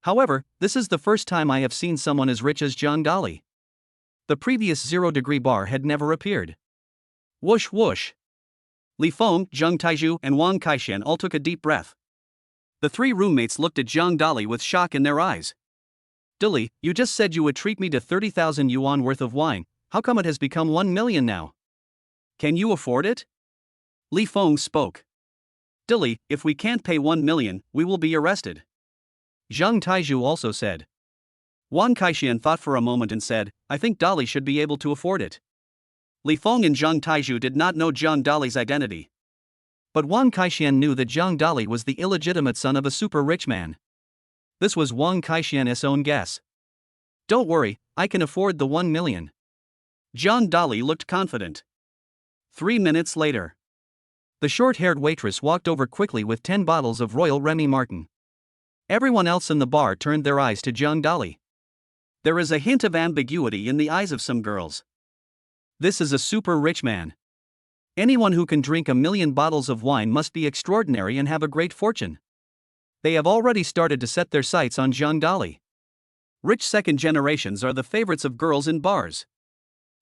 However, this is the first time I have seen someone as rich as Zhang Dali. The previous 0 Degree Bar had never appeared. Whoosh whoosh. Li Feng, Zhang Taizhu, and Wang Kaishan all took a deep breath. The three roommates looked at Zhang Dali with shock in their eyes. Dali, you just said you would treat me to 30,000 yuan worth of wine, how come it has become 1 million now? Can you afford it? Li Feng spoke. Dali, if we can't pay 1 million, we will be arrested. Zhang Taizhu also said. Wang Kaishan thought for a moment and said, I think Dali should be able to afford it. Li Feng and Zhang Taizhu did not know Zhang Dali's identity. But Wang Kaishan knew that Zhang Dali was the illegitimate son of a super rich man. This was Wang Kaishan's own guess. Don't worry, I can afford the 1 million. John Dolly looked confident. 3 minutes later. The short-haired waitress walked over quickly with 10 bottles of Royal Remy Martin. Everyone else in the bar turned their eyes to John Dolly. There is a hint of ambiguity in the eyes of some girls. This is a super rich man. Anyone who can drink 1,000,000 bottles of wine must be extraordinary and have a great fortune. They have already started to set their sights on John Dolly. Rich second generations are the favorites of girls in bars.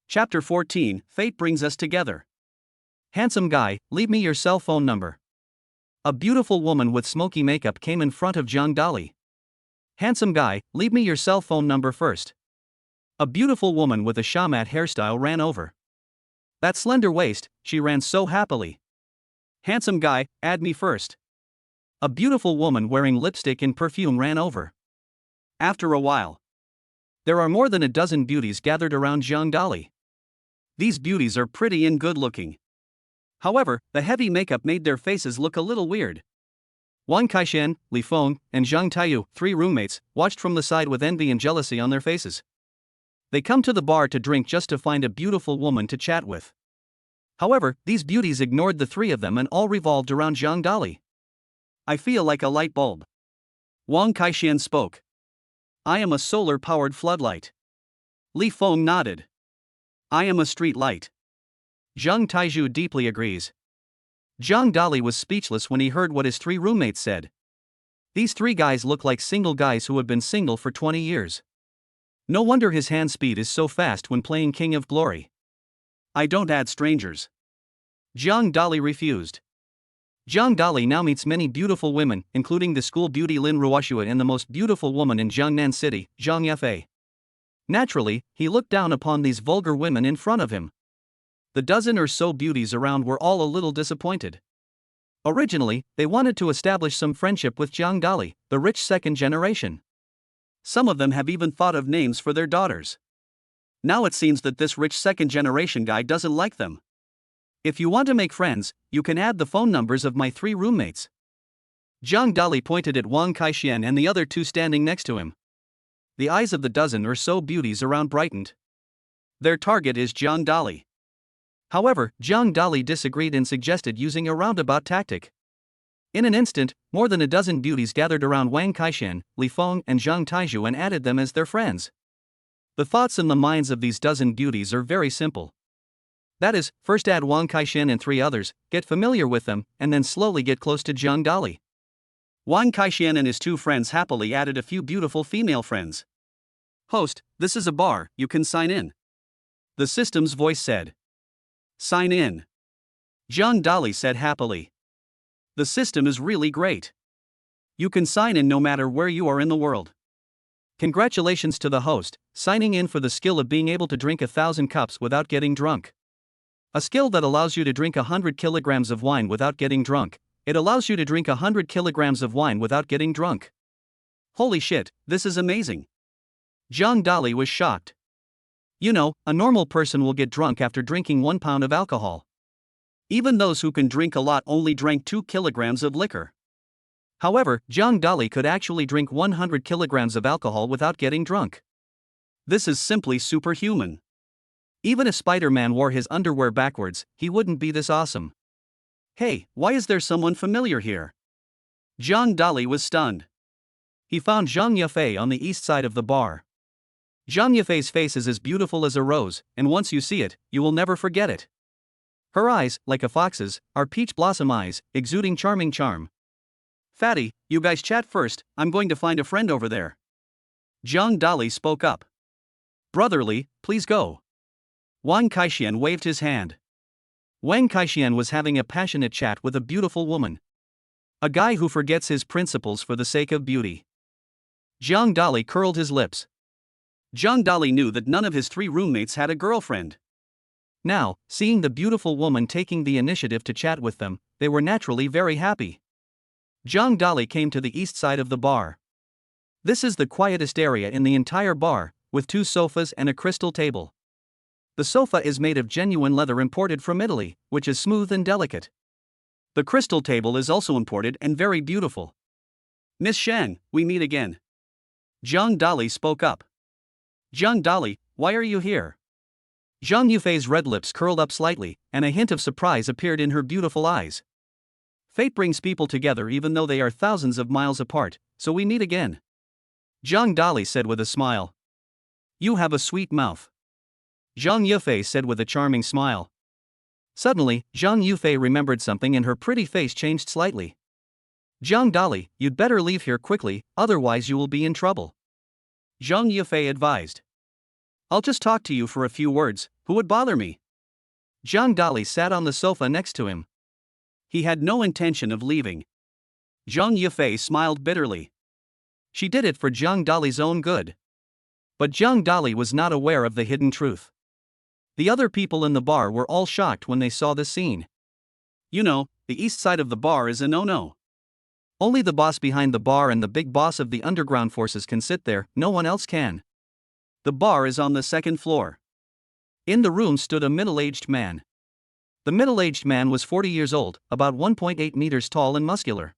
Chapter 14, Fate Brings Us Together. Handsome guy, leave me your cell phone number. A beautiful woman with smoky makeup came in front of John Dolly. Handsome guy, leave me your cell phone number first. A beautiful woman with a shamat hairstyle ran over. That slender waist, she ran so happily. Handsome guy, add me first. A beautiful woman wearing lipstick and perfume ran over. After a while, there are more than a dozen beauties gathered around John Dolly. These beauties are pretty and good looking. However, the heavy makeup made their faces look a little weird. Wang Kaishan, Li Feng, and Zhang Taiyu, 3 roommates, watched from the side with envy and jealousy on their faces. They come to the bar to drink just to find a beautiful woman to chat with. However, these beauties ignored the 3 of them and all revolved around Zhang Dolly. I feel like a light bulb. Wang Kaishan spoke. I am a solar-powered floodlight. Li Feng nodded. I am a street light. Zhang Taiju deeply agrees. Zhang Dolly was speechless when he heard what his 3 roommates said. These 3 guys look like single guys who have been single for 20 years. No wonder his hand speed is so fast when playing King of Glory. I don't add strangers. Zhang Dolly refused. Zhang Dolly now meets many beautiful women, including the school beauty Lin Ruoxua and the most beautiful woman in Jiangnan City, Zhang Yafei. Naturally, he looked down upon these vulgar women in front of him. The dozen or so beauties around were all a little disappointed. Originally, they wanted to establish some friendship with Zhang Dolly, the rich second generation. Some of them have even thought of names for their daughters. Now it seems that this rich second generation guy doesn't like them. If you want to make friends, you can add the phone numbers of my 3 roommates. Zhang Dolly pointed at Wang Kaishan and the other 2 standing next to him. The eyes of the dozen or so beauties around brightened. Their target is Zhang Dolly. However, Zhang Dolly disagreed and suggested using a roundabout tactic. In an instant, more than a dozen beauties gathered around Wang Kaishan, Li Feng, and Zhang Taiju and added them as their friends. The thoughts in the minds of these dozen beauties are very simple. That is, first add Wang Kaishan and 3 others, get familiar with them, and then slowly get close to Zhang Dolly. Wang Kaishan and his 2 friends happily added a few beautiful female friends. Host, this is a bar, you can sign in. The system's voice said. Sign in. Zhang Dolly said happily. The system is really great. You can sign in no matter where you are in the world. Congratulations to the host, signing in for the skill of being able to drink 1,000 cups without getting drunk. A skill that allows you to drink 100 kilograms of wine without getting drunk. It allows you to drink 100 kilograms of wine without getting drunk. Holy shit, this is amazing. Zhang Dolly was shocked. You know, a normal person will get drunk after drinking 1 pound of alcohol. Even those who can drink a lot only drank 2 kilograms of liquor. However, Zhang Dolly could actually drink 100 kilograms of alcohol without getting drunk. This is simply superhuman. Even if Spider-Man wore his underwear backwards, he wouldn't be this awesome. Hey, why is there someone familiar here? Zhang Dolly was stunned. He found Zhang Yafei on the east side of the bar. Zhang Yafei's face is as beautiful as a rose, and once you see it, you will never forget it. Her eyes, like a fox's, are peach blossom eyes, exuding charming charm. Fatty, you guys chat first, I'm going to find a friend over there. Zhang Dolly spoke up. Brotherly, please go. Wang Kaishan waved his hand. Wang Kaishan was having a passionate chat with a beautiful woman. A guy who forgets his principles for the sake of beauty. Zhang Dolly curled his lips. Zhang Dolly knew that none of his 3 roommates had a girlfriend. Now, seeing the beautiful woman taking the initiative to chat with them, they were naturally very happy. Zhang Dolly came to the east side of the bar. This is the quietest area in the entire bar, with 2 sofas and a crystal table. The sofa is made of genuine leather imported from Italy, which is smooth and delicate. The crystal table is also imported and very beautiful. Miss Shang, we meet again. Zhang Dolly spoke up. Zhang Dolly, why are you here? Zhang Yufei's red lips curled up slightly, and a hint of surprise appeared in her beautiful eyes. Fate brings people together even though they are thousands of miles apart, so we meet again. Zhang Dali said with a smile. You have a sweet mouth. Zhang Yufei said with a charming smile. Suddenly, Zhang Yufei remembered something and her pretty face changed slightly. Zhang Dali, you'd better leave here quickly, otherwise you will be in trouble. Zhang Yufei advised. I'll just talk to you for a few words, who would bother me? Zhang Dali sat on the sofa next to him. He had no intention of leaving. Zhang Yufei smiled bitterly. She did it for Zhang Dali's own good. But Zhang Dali was not aware of the hidden truth. The other people in the bar were all shocked when they saw the scene. You know, the east side of the bar is a no-no. Only the boss behind the bar and the big boss of the underground forces can sit there, no one else can. The bar is on the second floor. In the room stood a middle-aged man. The middle-aged man was 40 years old, about 1.8 meters tall and muscular.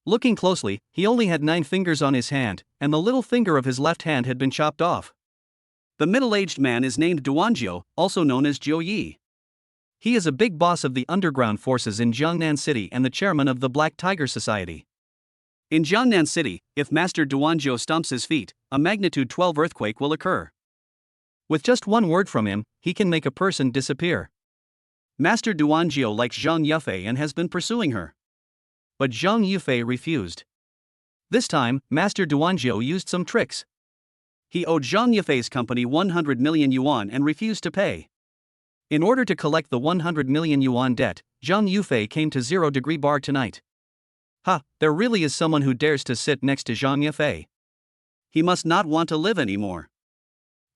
Looking closely, he only had 9 fingers on his hand, and the little finger of his left hand had been chopped off. The middle-aged man is named Duanjiu, also known as Jiu Yi. He is a big boss of the underground forces in Jiangnan City and the chairman of the Black Tiger Society. In Jiangnan City, if Master Duanjiu stomps his feet, a magnitude 12 earthquake will occur. With just one word from him, he can make a person disappear. Master Duanjiu likes Zhang Yufei and has been pursuing her. But Zhang Yufei refused. This time, Master Duanjiu used some tricks. He owed Zhang Yufei's company 100 million yuan and refused to pay. In order to collect the 100 million yuan debt, Zhang Yufei came to 0 Degree Bar tonight. There really is someone who dares to sit next to Zhang Yufei. He must not want to live anymore.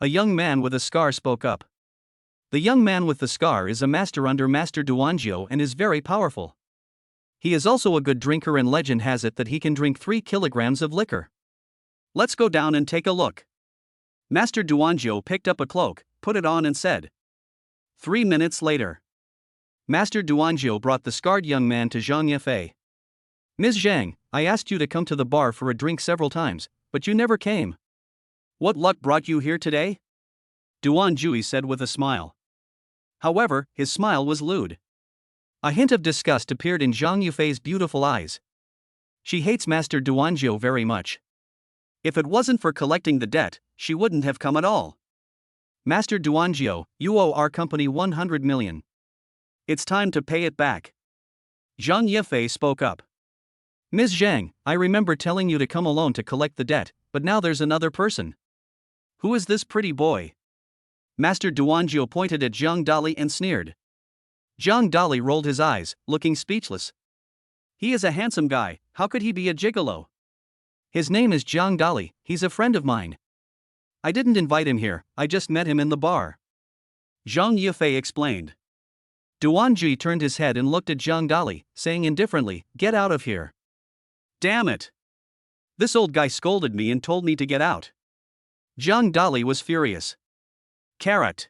A young man with a scar spoke up. The young man with the scar is a master under Master Duanjiu and is very powerful. He is also a good drinker and legend has it that he can drink 3 kilograms of liquor. Let's go down and take a look. Master Duanjiu picked up a cloak, put it on and said. 3 minutes later. Master Duanjiu brought the scarred young man to Zhang Yufei. Ms. Zhang, I asked you to come to the bar for a drink several times, but you never came. What luck brought you here today? Duanjiu said with a smile. However, his smile was lewd. A hint of disgust appeared in Zhang Yufei's beautiful eyes. She hates Master Duanjiu very much. If it wasn't for collecting the debt, she wouldn't have come at all. Master Duanjiu, you owe our company 100 million. It's time to pay it back. Zhang Yufei spoke up. Ms. Zhang, I remember telling you to come alone to collect the debt, but now there's another person. Who is this pretty boy? Master Duanjiu pointed at Zhang Dali and sneered. Zhang Dali rolled his eyes, looking speechless. He is a handsome guy, how could he be a gigolo? His name is Zhang Dali, he's a friend of mine. I didn't invite him here, I just met him in the bar. Zhang Yufei explained. Duanji turned his head and looked at Zhang Dali, saying indifferently, get out of here. Damn it! This old guy scolded me and told me to get out. Zhang Dali was furious. Carrot.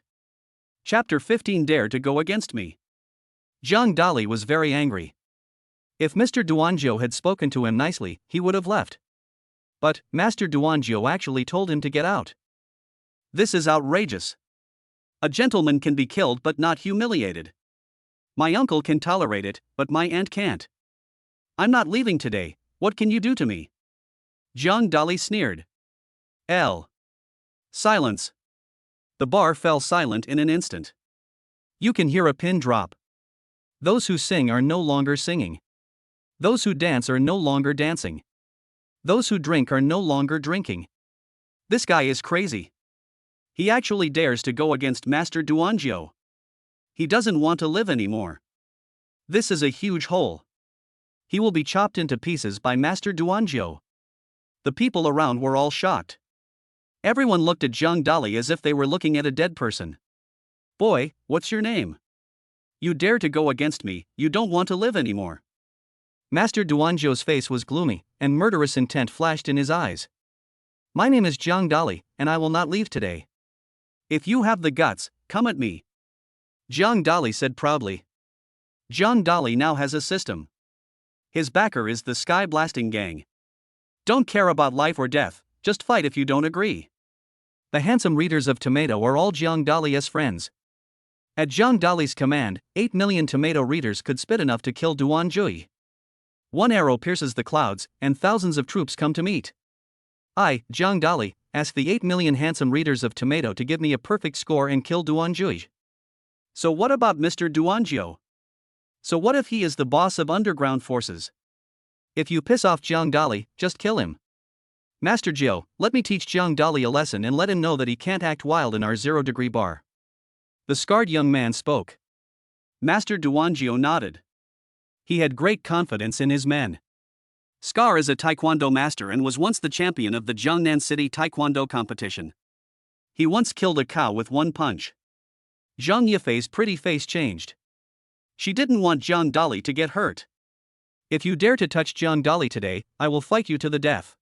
Chapter 15 Dare to go against me. Zhang Dali was very angry. If Mr. Duanjiu had spoken to him nicely, he would have left. But Master Duanjiu actually told him to get out. This is outrageous. A gentleman can be killed but not humiliated. My uncle can tolerate it, but my aunt can't. I'm not leaving today, what can you do to me? Zhang Dali sneered. Silence. The bar fell silent in an instant. You can hear a pin drop. Those who sing are no longer singing. Those who dance are no longer dancing. Those who drink are no longer drinking. This guy is crazy. He actually dares to go against Master Duanjiu. He doesn't want to live anymore. This is a huge hole. He will be chopped into pieces by Master Duanjiu. The people around were all shocked. Everyone looked at Zhang Dali as if they were looking at a dead person. Boy, what's your name? You dare to go against me, you don't want to live anymore. Master Duanjiu's face was gloomy, and murderous intent flashed in his eyes. My name is Zhang Dali, and I will not leave today. If you have the guts, come at me. Zhang Dali said proudly. Zhang Dali now has a system. His backer is the Sky Blasting Gang. Don't care about life or death, just fight if you don't agree. The handsome readers of Tomato are all Jiang Dali's friends. At Jiang Dali's command, 8 million Tomato readers could spit enough to kill Duan Jui. One arrow pierces the clouds, and thousands of troops come to meet. I, Jiang Dali, ask the 8 million handsome readers of Tomato to give me a perfect score and kill Duan Jui. So what about Mr. Duanjiu? So what if he is the boss of underground forces? If you piss off Jiang Dali, just kill him. Master Jiu, let me teach Jiang Dali a lesson and let him know that he can't act wild in our 0-degree bar. The scarred young man spoke. Master Duanjiu nodded. He had great confidence in his men. Scar is a taekwondo master and was once the champion of the Jiangnan City Taekwondo competition. He once killed a cow with one punch. Zhang Yifei's pretty face changed. She didn't want Jiang Dali to get hurt. If you dare to touch Jiang Dali today, I will fight you to the death.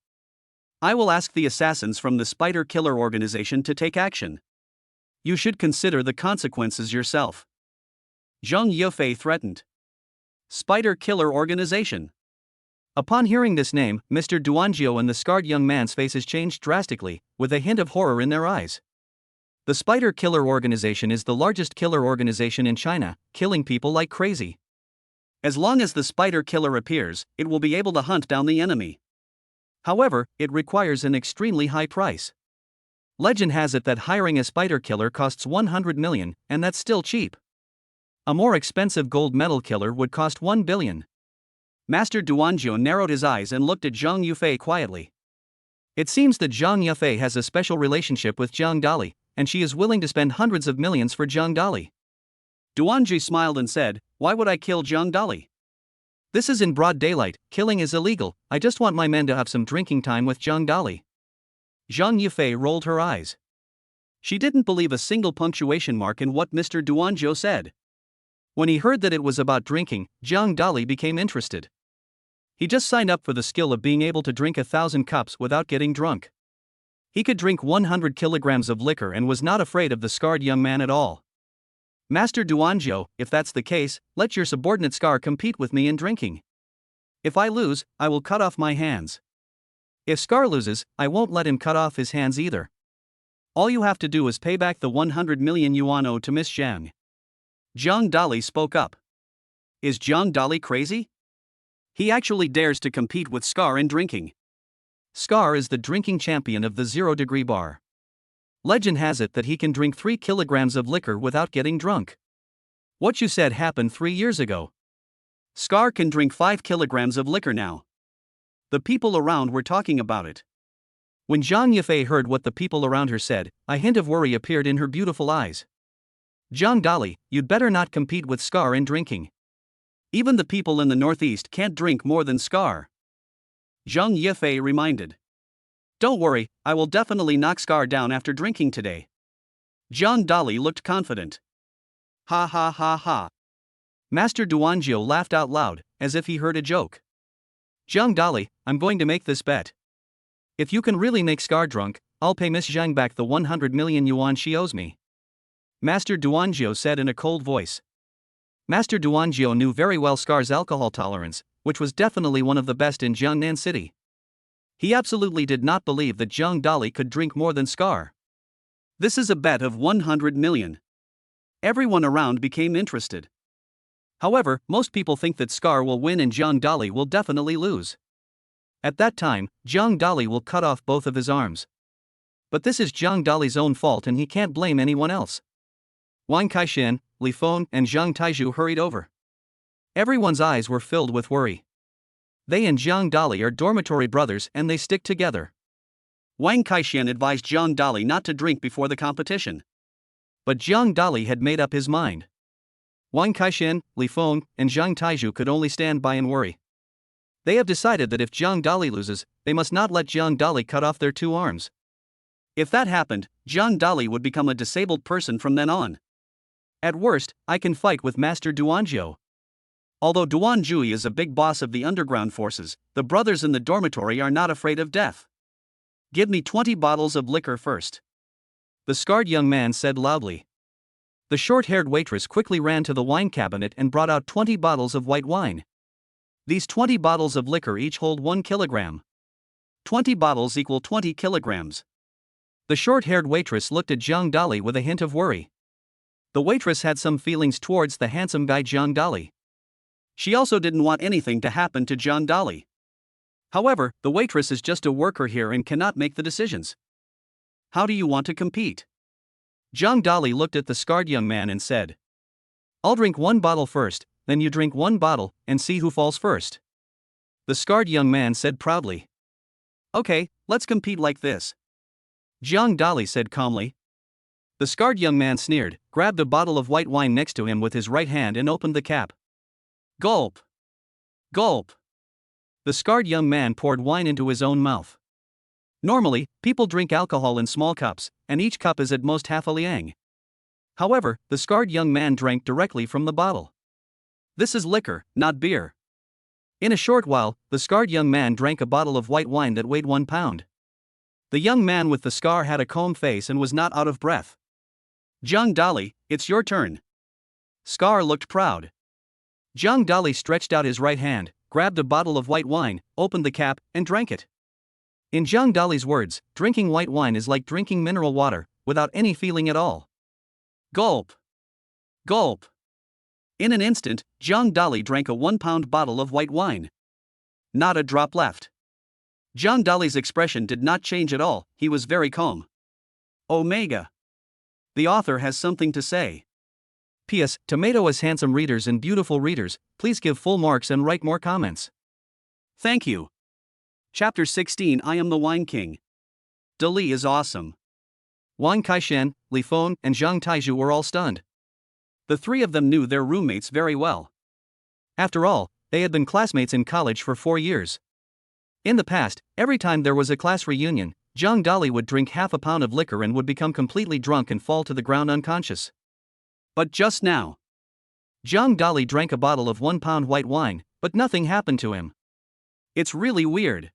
I will ask the assassins from the Spider Killer organization to take action. You should consider the consequences yourself. Zhang Yifei threatened. Spider Killer organization. Upon hearing this name, Mr. Duanjiu and the scarred young man's faces changed drastically, with a hint of horror in their eyes. The Spider Killer organization is the largest killer organization in China, killing people like crazy. As long as the Spider Killer appears, it will be able to hunt down the enemy. However, it requires an extremely high price. Legend has it that hiring a spider killer costs 100 million, and that's still cheap. A more expensive gold medal killer would cost 1 billion. Master Duanjiu narrowed his eyes and looked at Zhang Yifei quietly. It seems that Zhang Yifei has a special relationship with Jiang Dali, and she is willing to spend hundreds of millions for Jiang Dali. Duanji smiled and said, "Why would I kill Jiang Dali? This is in broad daylight, killing is illegal, I just want my men to have some drinking time with Jiang Dali." Zhang Yifei rolled her eyes. She didn't believe a single punctuation mark in what Mr. Duanjiu said. When he heard that it was about drinking, Jiang Dali became interested. He just signed up for the skill of being able to drink 1,000 cups without getting drunk. He could drink 100 kilograms of liquor and was not afraid of the scarred young man at all. Master Duanjiu, if that's the case, let your subordinate Scar compete with me in drinking. If I lose, I will cut off my hands. If Scar loses, I won't let him cut off his hands either. All you have to do is pay back the 100 million yuan owed to Miss Zhang. Jiang Dali spoke up. Is Jiang Dali crazy? He actually dares to compete with Scar in drinking. Scar is the drinking champion of the 0-degree bar. Legend has it that he can drink 3 kilograms of liquor without getting drunk. What you said happened 3 years ago. Scar can drink 5 kilograms of liquor now. The people around were talking about it. When Zhang Yifei heard what the people around her said, a hint of worry appeared in her beautiful eyes. Jiang Dali, you'd better not compete with Scar in drinking. Even the people in the northeast can't drink more than Scar. Zhang Yifei reminded. Don't worry, I will definitely knock Scar down after drinking today. Jiang Dali looked confident. Ha ha ha ha. Master Duanjiu laughed out loud, as if he heard a joke. Jiang Dali, I'm going to make this bet. If you can really make Scar drunk, I'll pay Miss Zhang back the 100 million yuan she owes me. Master Duanjiu said in a cold voice. Master Duanjiu knew very well Scar's alcohol tolerance, which was definitely one of the best in Jiangnan City. He absolutely did not believe that Jiang Dali could drink more than Scar. This is a bet of 100 million. Everyone around became interested. However, most people think that Scar will win and Jiang Dali will definitely lose. At that time, Jiang Dali will cut off both of his arms. But this is Jiang Dali's own fault and he can't blame anyone else. Wang Kaishan, Li Feng, and Zhang Taizhu hurried over. Everyone's eyes were filled with worry. They and Jiang Dali are dormitory brothers and they stick together. Wang Kaishan advised Jiang Dali not to drink before the competition. But Jiang Dali had made up his mind. Wang Kaishan, Li Feng, and Zhang Taizhu could only stand by and worry. They have decided that if Jiang Dali loses, they must not let Jiang Dali cut off their 2 arms. If that happened, Jiang Dali would become a disabled person from then on. At worst, I can fight with Master Duanjiu. Although Duan Jui is a big boss of the underground forces, the brothers in the dormitory are not afraid of death. Give me 20 bottles of liquor first. The scarred young man said loudly. The short-haired waitress quickly ran to the wine cabinet and brought out 20 bottles of white wine. These 20 bottles of liquor each hold 1 kilogram. 20 bottles equal 20 kilograms. The short-haired waitress looked at Zhang Dali with a hint of worry. The waitress had some feelings towards the handsome guy Zhang Dali. She also didn't want anything to happen to Zhang Dali. However, the waitress is just a worker here and cannot make the decisions. How do you want to compete? Zhang Dali looked at the scarred young man and said, I'll drink one bottle first, then you drink one bottle, and see who falls first. The scarred young man said proudly. Okay, let's compete like this. Zhang Dali said calmly. The scarred young man sneered, grabbed a bottle of white wine next to him with his right hand and opened the cap. Gulp! Gulp! The scarred young man poured wine into his own mouth. Normally, people drink alcohol in small cups, and each cup is at most half a liang. However, the scarred young man drank directly from the bottle. This is liquor, not beer. In a short while, the scarred young man drank a bottle of white wine that weighed 1 pound. The young man with the scar had a calm face and was not out of breath. Zhang Dali, it's your turn. Scar looked proud. Zhang Dali stretched out his right hand, grabbed a bottle of white wine, opened the cap, and drank it. In Zhang Dali's words, drinking white wine is like drinking mineral water, without any feeling at all. Gulp! Gulp! In an instant, Zhang Dali drank a 1 pound bottle of white wine. Not a drop left. Zhang Dali's expression did not change at all, he was very calm. Omega. The author has something to say. P.S. Tomato as handsome readers and beautiful readers, please give full marks and write more comments. Thank you. Chapter 16 I Am the Wine King. Dali is awesome. Wang Kaishan, Li Feng, and Zhang Taizhu were all stunned. The three of them knew their roommates very well. After all, they had been classmates in college for 4 years. In the past, every time there was a class reunion, Zhang Dali would drink half a pound of liquor and would become completely drunk and fall to the ground unconscious. But just now, Zhang Dali drank a bottle of 1 pound white wine, but nothing happened to him. It's really weird.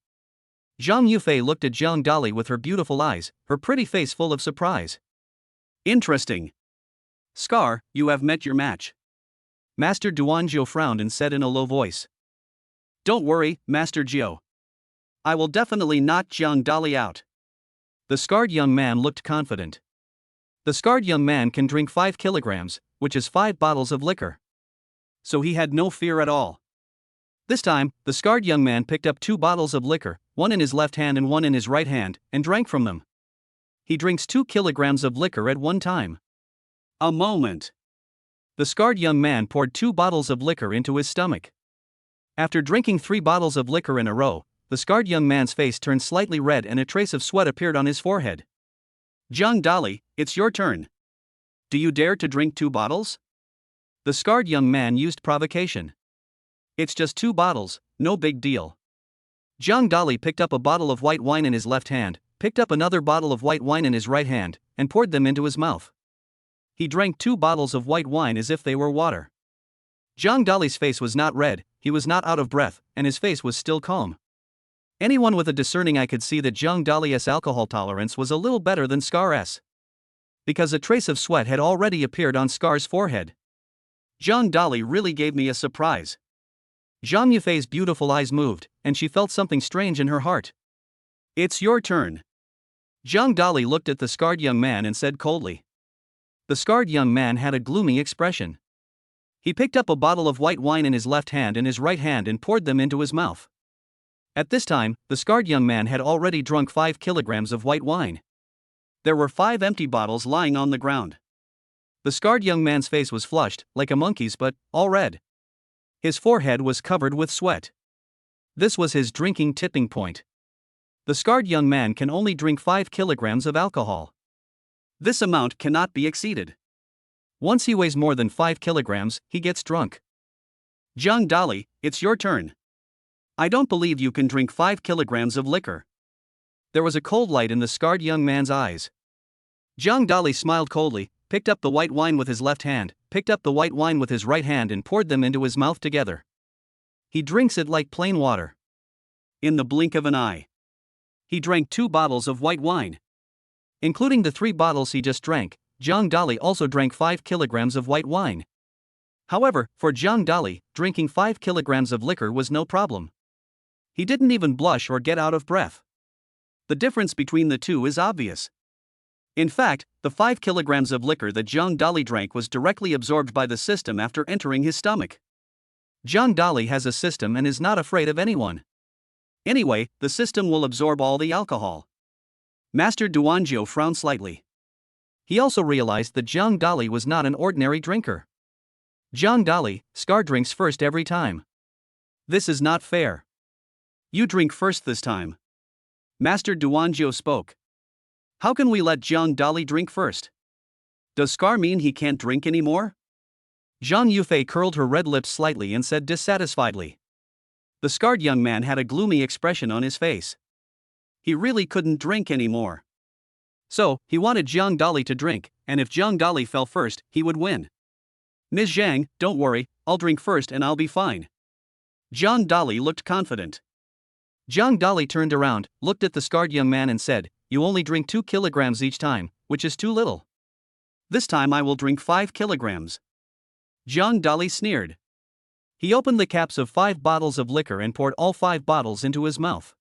Zhang Yufei looked at Zhang Dali with her beautiful eyes, her pretty face full of surprise. Interesting. Scar, you have met your match. Master Duanzhou frowned and said in a low voice. Don't worry, Master Jiu. I will definitely knock Zhang Dali out. The scarred young man looked confident. The scarred young man can drink 5 kilograms, which is 5 bottles of liquor. So he had no fear at all. This time, the scarred young man picked up 2 bottles of liquor, one in his left hand and one in his right hand, and drank from them. He drinks 2 kilograms of liquor at one time. A moment. The scarred young man poured 2 bottles of liquor into his stomach. After drinking 3 bottles of liquor in a row, the scarred young man's face turned slightly red and a trace of sweat appeared on his forehead. Zhang Dali, it's your turn. Do you dare to drink 2 bottles? The scarred young man used provocation. It's just 2 bottles, no big deal. Zhang Dali picked up a bottle of white wine in his left hand, picked up another bottle of white wine in his right hand, and poured them into his mouth. He drank 2 bottles of white wine as if they were water. Zhang Dali's face was not red, he was not out of breath, and his face was still calm. Anyone with a discerning eye could see that Zhang Dali's alcohol tolerance was a little better than Scar's. Because a trace of sweat had already appeared on Scar's forehead. Zhang Dali really gave me a surprise. Zhang Yufei's beautiful eyes moved, and she felt something strange in her heart. It's your turn. Zhang Dali looked at the scarred young man and said coldly. The scarred young man had a gloomy expression. He picked up a bottle of white wine in his left hand and his right hand and poured them into his mouth. At this time, the scarred young man had already drunk 5 kilograms of white wine. There were 5 empty bottles lying on the ground. The scarred young man's face was flushed, like a monkey's, but all red. His forehead was covered with sweat. This was his drinking tipping point. The scarred young man can only drink 5 kilograms of alcohol. This amount cannot be exceeded. Once he weighs more than 5 kilograms, he gets drunk. Zhang Dali, it's your turn. I don't believe you can drink 5 kilograms of liquor. There was a cold light in the scarred young man's eyes. Zhang Dali smiled coldly, picked up the white wine with his left hand, picked up the white wine with his right hand and poured them into his mouth together. He drinks it like plain water. In the blink of an eye, he drank 2 bottles of white wine. Including the 3 bottles he just drank, Zhang Dali also drank 5 kilograms of white wine. However, for Zhang Dali, drinking 5 kilograms of liquor was no problem. He didn't even blush or get out of breath. The difference between the two is obvious. In fact, the 5 kilograms of liquor that Zhang Dali drank was directly absorbed by the system after entering his stomach. Zhang Dali has a system and is not afraid of anyone. Anyway, the system will absorb all the alcohol. Master Duanjiu frowned slightly. He also realized that Zhang Dali was not an ordinary drinker. Zhang Dali, Scar drinks first every time. This is not fair. You drink first this time. Master Duanjiu spoke. How can we let Zhang Dali drink first? Does Scar mean he can't drink anymore? Zhang Yufei curled her red lips slightly and said dissatisfiedly. The scarred young man had a gloomy expression on his face. He really couldn't drink anymore. So, he wanted Zhang Dali to drink, and if Zhang Dali fell first, he would win. Ms. Zhang, don't worry, I'll drink first and I'll be fine. Zhang Dali looked confident. Zhang Dali turned around, looked at the scarred young man and said, you only drink 2 kilograms each time, which is too little. This time I will drink 5 kilograms. Zhang Dali sneered. He opened the caps of 5 bottles of liquor and poured all 5 bottles into his mouth.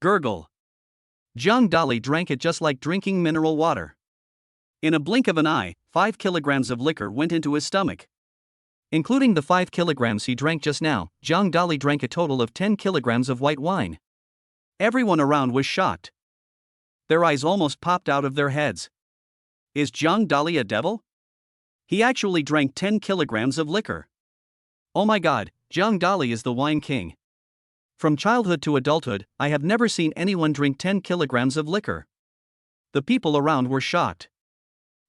Gurgle. Zhang Dali drank it just like drinking mineral water. In a blink of an eye, 5 kilograms of liquor went into his stomach. Including the 5 kilograms he drank just now, Zhang Dali drank a total of 10 kilograms of white wine. Everyone around was shocked. Their eyes almost popped out of their heads. Is Zhang Dali a devil? He actually drank 10 kilograms of liquor. Oh my god, Zhang Dali is the wine king. From childhood to adulthood, I have never seen anyone drink 10 kilograms of liquor. The people around were shocked.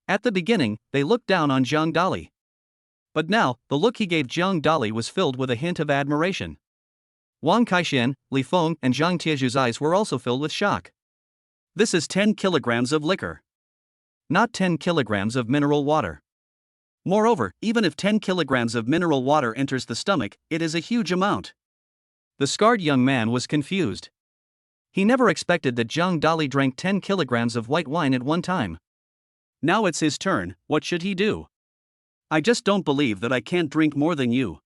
At the beginning, they looked down on Zhang Dali. But now, the look he gave Zhang Dali was filled with a hint of admiration. Wang Kaixian, Li Feng, and Zhang Tieju's eyes were also filled with shock. This is 10 kilograms of liquor. Not 10 kilograms of mineral water. Moreover, even if 10 kilograms of mineral water enters the stomach, it is a huge amount. The scarred young man was confused. He never expected that Zhang Dali drank 10 kilograms of white wine at one time. Now it's his turn, what should he do? I just don't believe that I can't drink more than you.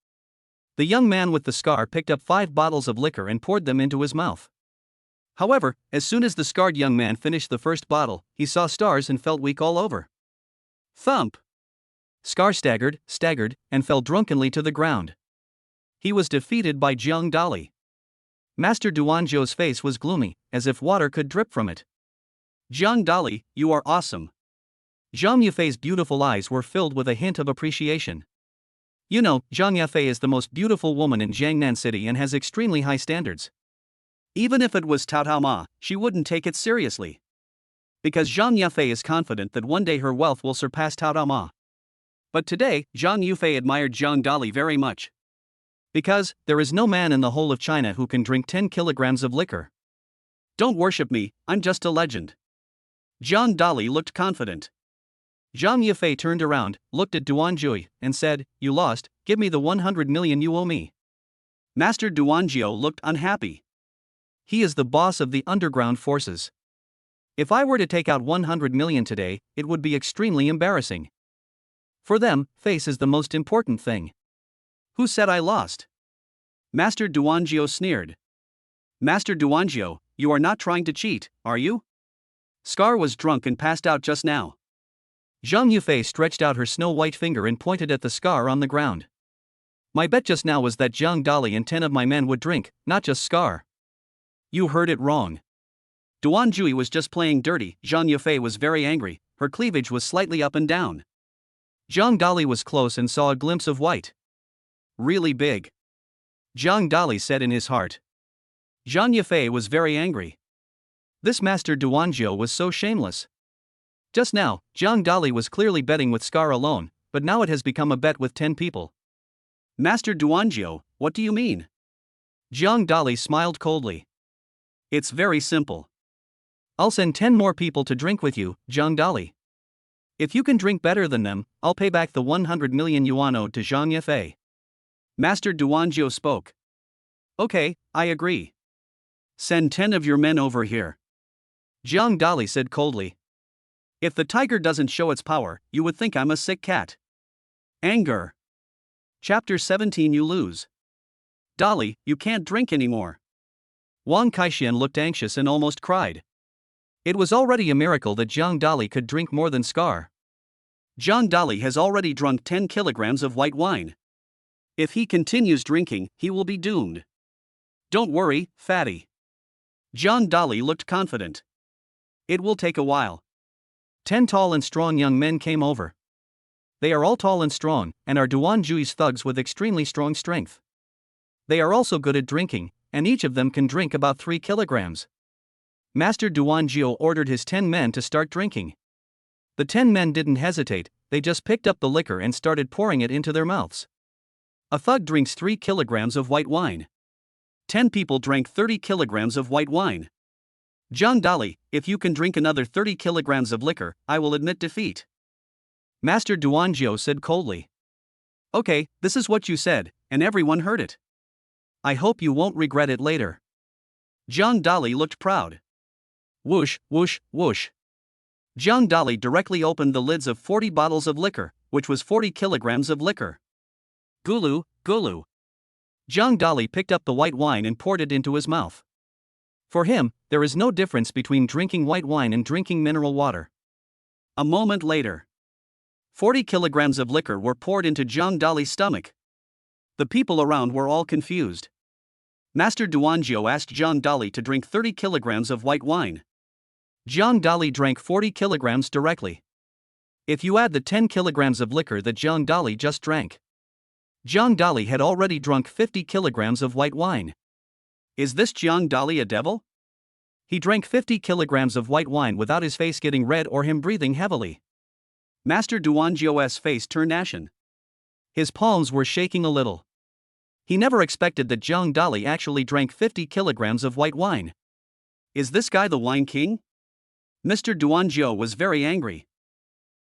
The young man with the scar picked up 5 bottles of liquor and poured them into his mouth. However, as soon as the scarred young man finished the first bottle, he saw stars and felt weak all over. Thump! Scar staggered, and fell drunkenly to the ground. He was defeated by Zhang Dali. Master Duanjiu's face was gloomy, as if water could drip from it. Zhang Dali, you are awesome. Zhang Yufei's beautiful eyes were filled with a hint of appreciation. You know, Zhang Yufei is the most beautiful woman in Jiangnan City and has extremely high standards. Even if it was Tao Tao Ma, she wouldn't take it seriously. Because Zhang Yufei is confident that one day her wealth will surpass Tao Tao Ma. But today, Zhang Yufei admired Zhang Dali very much. Because, there is no man in the whole of China who can drink 10 kilograms of liquor. Don't worship me, I'm just a legend. Zhang Dali looked confident. Zhang Yufei turned around, looked at Duanjiu, and said, you lost, give me the 100 million you owe me. Master Duanjiu looked unhappy. He is the boss of the underground forces. If I were to take out 100 million today, it would be extremely embarrassing. For them, face is the most important thing. Who said I lost? Master Duanjiu sneered. Master Duanjiu, you are not trying to cheat, are you? Scar was drunk and passed out just now. Zhang Yufei stretched out her snow-white finger and pointed at the scar on the ground. My bet just now was that Zhang Dali and 10 of my men would drink, not just Scar. You heard it wrong. Duanjiu was just playing dirty. Zhang Yufei was very angry, her cleavage was slightly up and down. Zhang Dali was close and saw a glimpse of white. Really big. Zhang Dali said in his heart. Zhang Yufei was very angry. This Master Duanjiu was so shameless. Just now, Zhang Dali was clearly betting with Scar alone, but now it has become a bet with 10 people. Master Duanjiu, what do you mean? Zhang Dali smiled coldly. It's very simple. I'll send 10 more people to drink with you, Zhang Dali. If you can drink better than them, I'll pay back the 100 million yuan owed to Zhang Yufei. Master Duanjiu spoke. Okay, I agree. Send 10 of your men over here. Zhang Dali said coldly. If the tiger doesn't show its power, you would think I'm a sick cat. Anger. Chapter 17. You lose. Dali, you can't drink anymore. Wang Kaixian looked anxious and almost cried. It was already a miracle that Zhang Dali could drink more than Scar. Zhang Dali has already drunk 10 kilograms of white wine. If he continues drinking, he will be doomed. Don't worry, fatty. Zhang Dali looked confident. It will take a while. 10 tall and strong young men came over. They are all tall and strong, and are Duan Jui's thugs with extremely strong strength. They are also good at drinking, and each of them can drink about 3 kilograms. Master Duan Jiu ordered his 10 men to start drinking. The 10 men didn't hesitate, they just picked up the liquor and started pouring it into their mouths. A thug drinks 3 kilograms of white wine. 10 people drank 30 kilograms of white wine. Zhang Dali, if you can drink another 30 kilograms of liquor, I will admit defeat. Master Duan Jiu said coldly. Okay, this is what you said, and everyone heard it. I hope you won't regret it later. Zhang Dali looked proud. Whoosh, whoosh, whoosh. Zhang Dali directly opened the lids of 40 bottles of liquor, which was 40 kilograms of liquor. Gulu, gulu. Zhang Dali picked up the white wine and poured it into his mouth. For him, there is no difference between drinking white wine and drinking mineral water. A moment later, 40 kilograms of liquor were poured into Zhang Dali's stomach. The people around were all confused. Master Duanjiu asked Zhang Dali to drink 30 kilograms of white wine. Zhang Dali drank 40 kilograms directly. If you add the 10 kilograms of liquor that Zhang Dali just drank, Zhang Dali had already drunk 50 kilograms of white wine. Is this Zhang Dali a devil? He drank 50 kilograms of white wine without his face getting red or him breathing heavily. Master Duanjiu's face turned ashen. His palms were shaking a little. He never expected that Zhang Dali actually drank 50 kilograms of white wine. Is this guy the wine king? Mr. Duanjiu was very angry.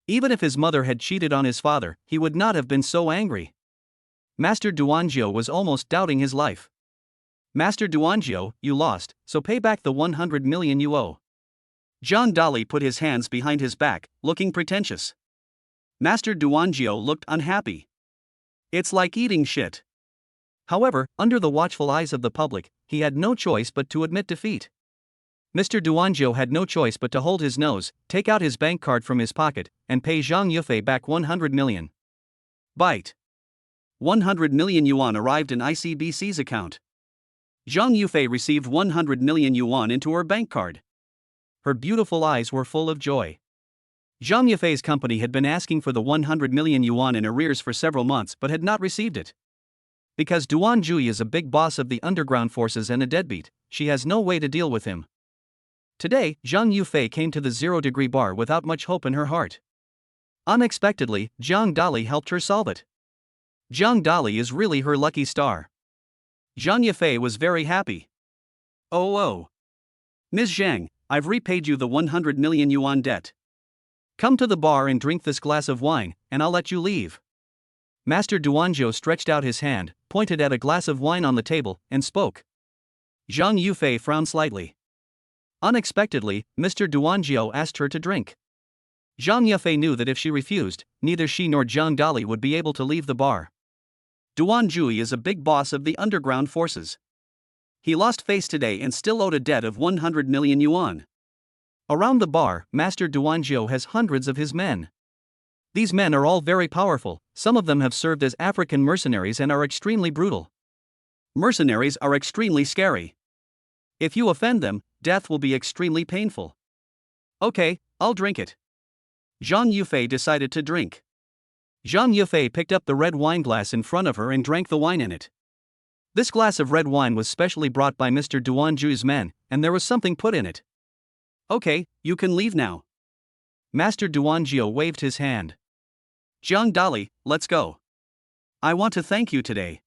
Even if his mother had cheated on his father, he would not have been so angry. Master Duanjiu was almost doubting his life. Master Duanjiu, you lost, so pay back the 100 million you owe. Zhang Dali put his hands behind his back, looking pretentious. Master Duanjiu looked unhappy. It's like eating shit. However, under the watchful eyes of the public, he had no choice but to admit defeat. Mr. Duanjiu had no choice but to hold his nose, take out his bank card from his pocket, and pay Zhang Yufei back 100 million. Bite. 100 million yuan arrived in ICBC's account. Zhang Yufei received 100 million yuan into her bank card. Her beautiful eyes were full of joy. Zhang Yufei's company had been asking for the 100 million yuan in arrears for several months but had not received it. Because Duan Jui is a big boss of the underground forces and a deadbeat, she has no way to deal with him. Today, Zhang Yufei came to the 0-degree bar without much hope in her heart. Unexpectedly, Zhang Dali helped her solve it. Zhang Dali is really her lucky star. Zhang Yufei was very happy. Oh. Ms. Zhang, I've repaid you the 100 million yuan debt. Come to the bar and drink this glass of wine, and I'll let you leave. Master Duanjiu stretched out his hand, pointed at a glass of wine on the table, and spoke. Zhang Yufei frowned slightly. Unexpectedly, Mr. Duanjiu asked her to drink. Zhang Yufei knew that if she refused, neither she nor Zhang Dali would be able to leave the bar. Duan Jui is a big boss of the underground forces. He lost face today and still owed a debt of 100 million yuan. Around the bar, Master Duanjiu has hundreds of his men. These men are all very powerful, some of them have served as African mercenaries and are extremely brutal. Mercenaries are extremely scary. If you offend them, death will be extremely painful. Okay, I'll drink it. Zhang Yufei decided to drink. Zhang Yufei picked up the red wine glass in front of her and drank the wine in it. This glass of red wine was specially brought by Mr. Duanju's men, and there was something put in it. Okay, you can leave now. Master Duanjiu waved his hand. Zhang Dali, let's go. I want to thank you today.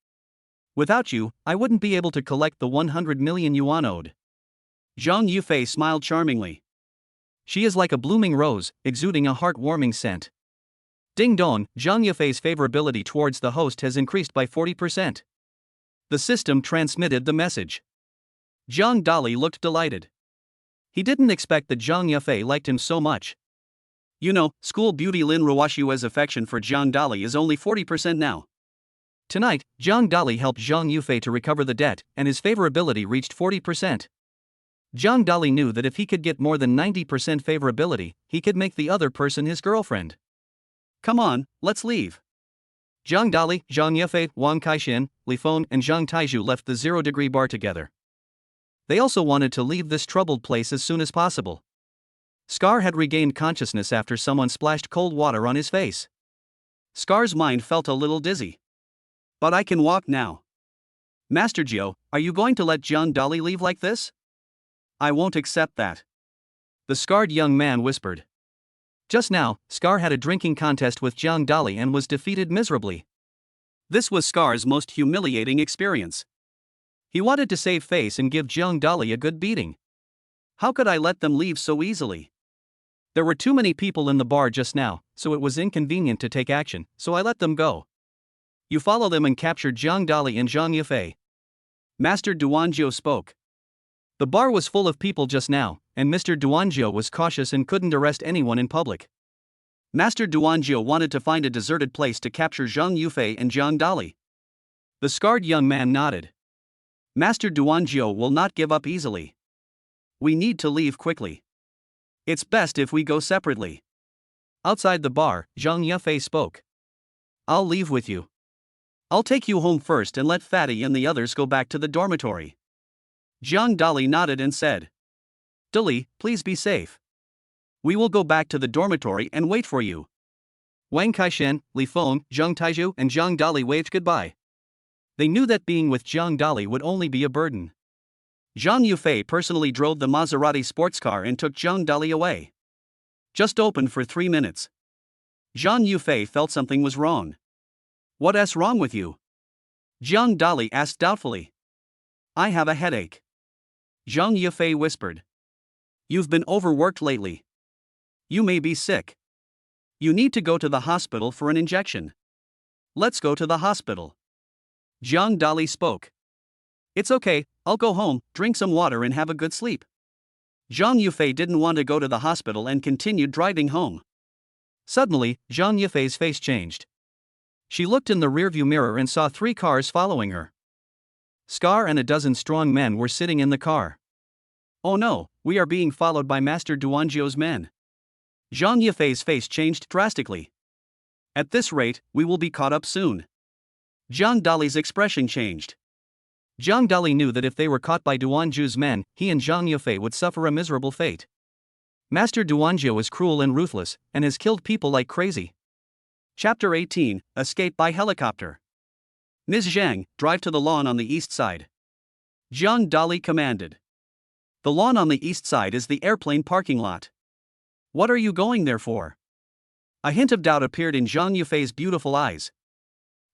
Without you, I wouldn't be able to collect the 100 million yuan owed. Zhang Yufei smiled charmingly. She is like a blooming rose, exuding a heart-warming scent. Ding dong, Zhang Yufei's favorability towards the host has increased by 40%. The system transmitted the message. Zhang Dali looked delighted. He didn't expect that Zhang Yufei liked him so much. You know, school beauty Lin Ruoshua's affection for Zhang Dali is only 40% now. Tonight, Zhang Dali helped Zhang Yufei to recover the debt, and his favorability reached 40%. Zhang Dali knew that if he could get more than 90% favorability, he could make the other person his girlfriend. Come on, let's leave. Zhang Dali, Zhang Yefei, Wang Kaixin, Li Feng, and Zhang Taizhu left the 0-degree bar together. They also wanted to leave this troubled place as soon as possible. Scar had regained consciousness after someone splashed cold water on his face. Scar's mind felt a little dizzy. But I can walk now. Master Jiao, are you going to let Zhang Dali leave like this? I won't accept that. The scarred young man whispered. Just now, Scar had a drinking contest with Zhang Dali and was defeated miserably. This was Scar's most humiliating experience. He wanted to save face and give Zhang Dali a good beating. How could I let them leave so easily? There were too many people in the bar just now, so it was inconvenient to take action, so I let them go. You follow them and capture Zhang Dali and Zhang Yefei. Master Duanjiu spoke. The bar was full of people just now, and Mr. Duanjiu was cautious and couldn't arrest anyone in public. Master Duanjiu wanted to find a deserted place to capture Zhang Yufei and Zhang Dali. The scarred young man nodded. Master Duanjiu will not give up easily. We need to leave quickly. It's best if we go separately. Outside the bar, Zhang Yufei spoke. I'll leave with you. I'll take you home first and let Fatty and the others go back to the dormitory. Zhang Dali nodded and said. Dali, please be safe. We will go back to the dormitory and wait for you. Wang Kaixin, Li Feng, Zhang Taizhu, and Zhang Dali waved goodbye. They knew that being with Zhang Dali would only be a burden. Zhang Yufei personally drove the Maserati sports car and took Zhang Dali away. Just opened for 3 minutes. Zhang Yufei felt something was wrong. What's wrong with you? Zhang Dali asked doubtfully. I have a headache. Zhang Yufei whispered. You've been overworked lately. You may be sick. You need to go to the hospital for an injection. Let's go to the hospital. Zhang Dali spoke. It's okay, I'll go home, drink some water and have a good sleep. Zhang Yufei didn't want to go to the hospital and continued driving home. Suddenly, Zhang Yufei's face changed. She looked in the rearview mirror and saw 3 cars following her. Scar and a dozen strong men were sitting in the car. Oh no, we are being followed by Master Duanjiu's men. Zhang Yufei's face changed drastically. At this rate, we will be caught up soon. Zhang Dali's expression changed. Zhang Dali knew that if they were caught by Duanjiu's men, he and Zhang Yufei would suffer a miserable fate. Master Duanjiu is cruel and ruthless, and has killed people like crazy. Chapter 18, Escape by Helicopter. Ms. Zhang, drive to the lawn on the east side. Zhang Dali commanded. The lawn on the east side is the airplane parking lot. What are you going there for? A hint of doubt appeared in Zhang Yufei's beautiful eyes.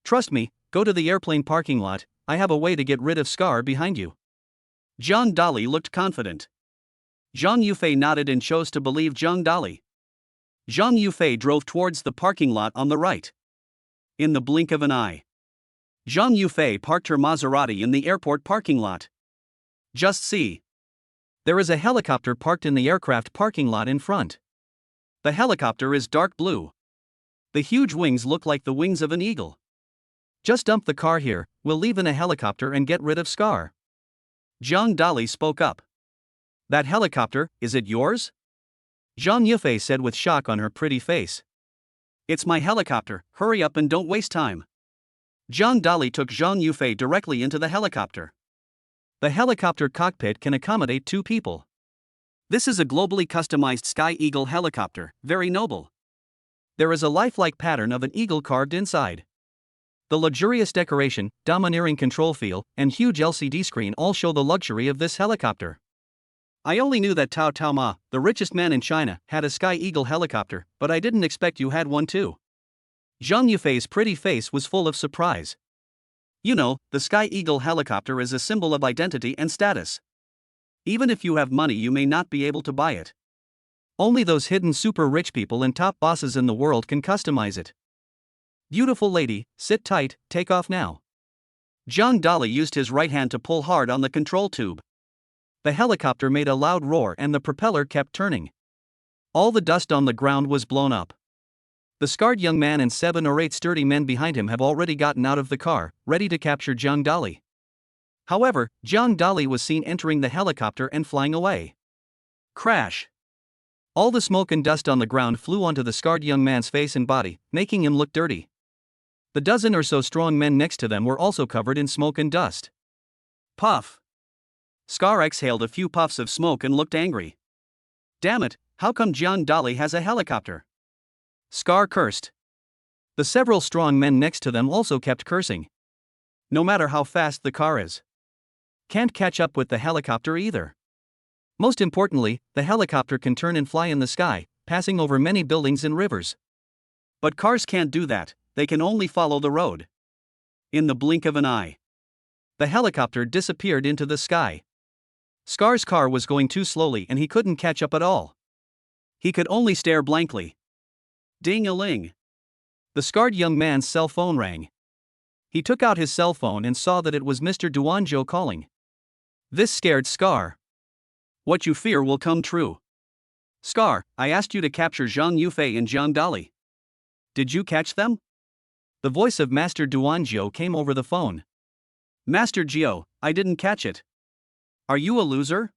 Trust me, go to the airplane parking lot, I have a way to get rid of Scar behind you. Zhang Dali looked confident. Zhang Yufei nodded and chose to believe Zhang Dali. Zhang Yufei drove towards the parking lot on the right. In the blink of an eye, Zhang Yufei parked her Maserati in the airport parking lot. Just see. There is a helicopter parked in the aircraft parking lot in front. The helicopter is dark blue. The huge wings look like the wings of an eagle. Just dump the car here, we'll leave in a helicopter and get rid of Scar. Zhang Dali spoke up. That helicopter, is it yours? Zhang Yufei said with shock on her pretty face. It's my helicopter, hurry up and don't waste time. Zhang Dali took Zhang Yufei directly into the helicopter. The helicopter cockpit can accommodate 2 people. This is a globally customized Sky Eagle helicopter, very noble. There is a lifelike pattern of an eagle carved inside. The luxurious decoration, domineering control feel, and huge LCD screen all show the luxury of this helicopter. I only knew that Tao Tao Ma, the richest man in China, had a Sky Eagle helicopter, but I didn't expect you had one too. Zhang Yufei's pretty face was full of surprise. You know, the Sky Eagle helicopter is a symbol of identity and status. Even if you have money, you may not be able to buy it. Only those hidden super rich people and top bosses in the world can customize it. Beautiful lady, sit tight, take off now. Zhang Dali used his right hand to pull hard on the control tube. The helicopter made a loud roar and the propeller kept turning. All the dust on the ground was blown up. The scarred young man and 7 or 8 sturdy men behind him have already gotten out of the car, ready to capture Zhang Dali. However, Jiang Dali was seen entering the helicopter and flying away. Crash! All the smoke and dust on the ground flew onto the scarred young man's face and body, making him look dirty. The dozen or so strong men next to them were also covered in smoke and dust. Puff! Scar exhaled a few puffs of smoke and looked angry. Damn it, how come Jiang Dali has a helicopter? Scar cursed. The several strong men next to them also kept cursing. No matter how fast the car is. Can't catch up with the helicopter either. Most importantly, the helicopter can turn and fly in the sky, passing over many buildings and rivers. But cars can't do that, they can only follow the road. In the blink of an eye, the helicopter disappeared into the sky. Scar's car was going too slowly and he couldn't catch up at all. He could only stare blankly. Ding-a-ling. The scarred young man's cell phone rang. He took out his cell phone and saw that it was Mr. Duanzhou calling. This scared Scar. What you fear will come true. Scar, I asked you to capture Zhang Yufei and Jiang Dali. Did you catch them? The voice of Master Duanzhou came over the phone. Master Jiao, I didn't catch it. Are you a loser?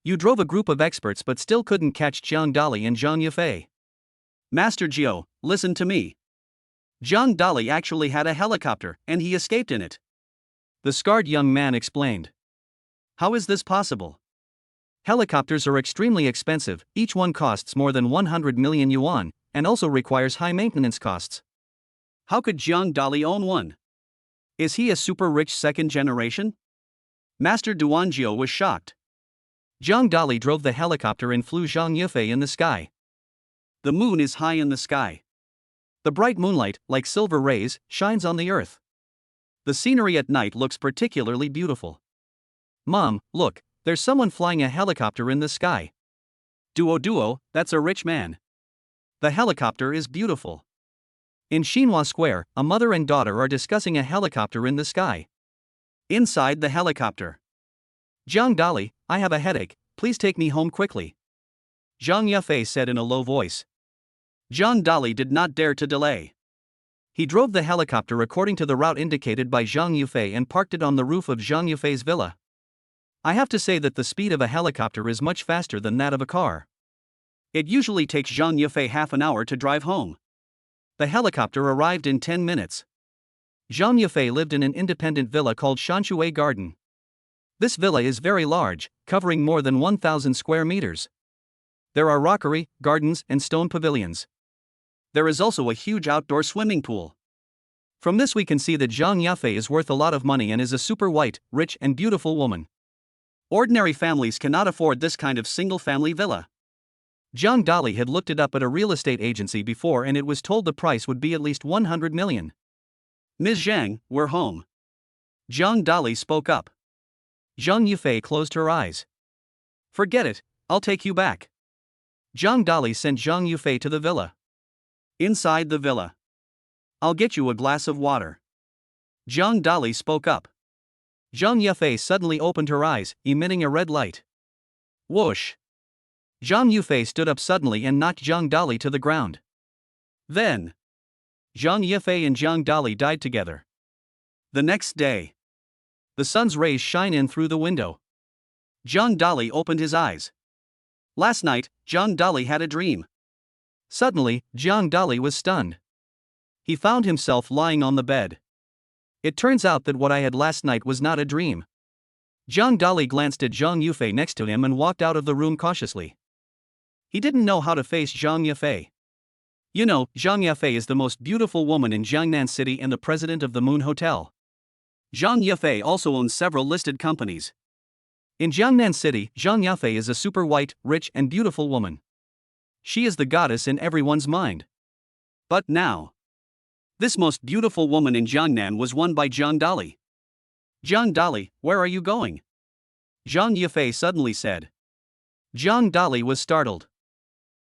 You drove a group of experts but still couldn't catch Jiang Dali and Zhang Yufei. Master Jiao, listen to me. Jiang Dali actually had a helicopter, and he escaped in it. The scarred young man explained. How is this possible? Helicopters are extremely expensive, each one costs more than 100 million yuan, and also requires high maintenance costs. How could Jiang Dali own one? Is he a super rich second generation? Master Duanzhou was shocked. Jiang Dali drove the helicopter and flew Zhang Yufei in the sky. The moon is high in the sky. The bright moonlight, like silver rays, shines on the earth. The scenery at night looks particularly beautiful. Mom, look, there's someone flying a helicopter in the sky. Duo, that's a rich man. The helicopter is beautiful. In Xinhua Square, a mother and daughter are discussing a helicopter in the sky. Inside the helicopter. Jiang Dali, I have a headache, please take me home quickly. Zhang Yufei said in a low voice. Jiang Dali did not dare to delay. He drove the helicopter according to the route indicated by Zhang Yufei and parked it on the roof of Zhang Yufei's villa. I have to say that the speed of a helicopter is much faster than that of a car. It usually takes Zhang Yufei half an hour to drive home. The helicopter arrived in 10 minutes. Zhang Yufei lived in an independent villa called Shanshui Garden. This villa is very large, covering more than 1,000 square meters. There are rockery, gardens, and stone pavilions. There is also a huge outdoor swimming pool. From this we can see that Zhang Yufei is worth a lot of money and is a super white, rich and beautiful woman. Ordinary families cannot afford this kind of single-family villa. Jiang Dali had looked it up at a real estate agency before and it was told the price would be at least 100 million. Ms. Zhang, we're home. Jiang Dali spoke up. Zhang Yufei closed her eyes. Forget it, I'll take you back. Jiang Dali sent Zhang Yufei to the villa. Inside the villa. I'll get you a glass of water. Jiang Dali spoke up. Zhang Yufei suddenly opened her eyes, emitting a red light. Whoosh! Zhang Yufei stood up suddenly and knocked Jiang Dali to the ground. Then, Zhang Yufei and Jiang Dali died together. The next day, the sun's rays shine in through the window. Jiang Dali opened his eyes. Last night, Jiang Dali had a dream. Suddenly, Jiang Dali was stunned. He found himself lying on the bed. It turns out that what I had last night was not a dream. Jiang Dali glanced at Zhang Yufei next to him and walked out of the room cautiously. He didn't know how to face Zhang Yufei. You know, Zhang Yufei is the most beautiful woman in Jiangnan City and the president of the Moon Hotel. Zhang Yufei also owns several listed companies. In Jiangnan City, Zhang Yufei is a super white, rich and beautiful woman. She is the goddess in everyone's mind. But now, this most beautiful woman in Jiangnan was won by Jiang Dali. Jiang Dali, where are you going? Zhang Yufei suddenly said. Jiang Dali was startled.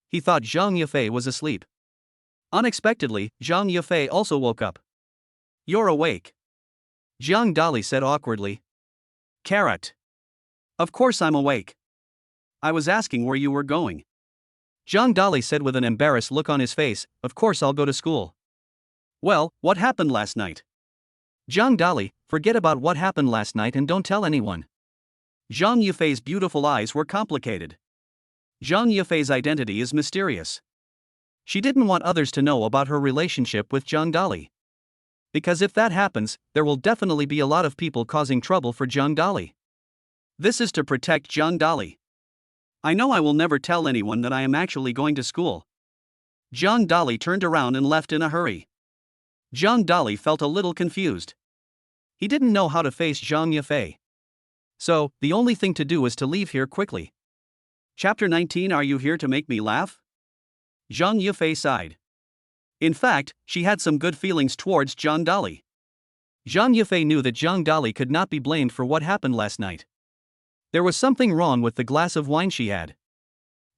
He thought Zhang Yufei was asleep. Unexpectedly, Zhang Yufei also woke up. You're awake. Jiang Dali said awkwardly. Carrot. Of course I'm awake. I was asking where you were going. Jiang Dali said with an embarrassed look on his face, of course I'll go to school. Well, what happened last night? Zhang Dali, forget about what happened last night and don't tell anyone. Zhang Yufei's beautiful eyes were complicated. Zhang Yufei's identity is mysterious. She didn't want others to know about her relationship with Zhang Dali. Because if that happens, there will definitely be a lot of people causing trouble for Zhang Dali. This is to protect Zhang Dali. I know I will never tell anyone that I am actually going to school. Zhang Dali turned around and left in a hurry. Zhang Dali felt a little confused. He didn't know how to face Zhang Yufei. So, the only thing to do was to leave here quickly. Chapter 19. Are you here to make me laugh? Zhang Yufei sighed. In fact, she had some good feelings towards Zhang Dali. Zhang Yufei knew that Zhang Dali could not be blamed for what happened last night. There was something wrong with the glass of wine she had.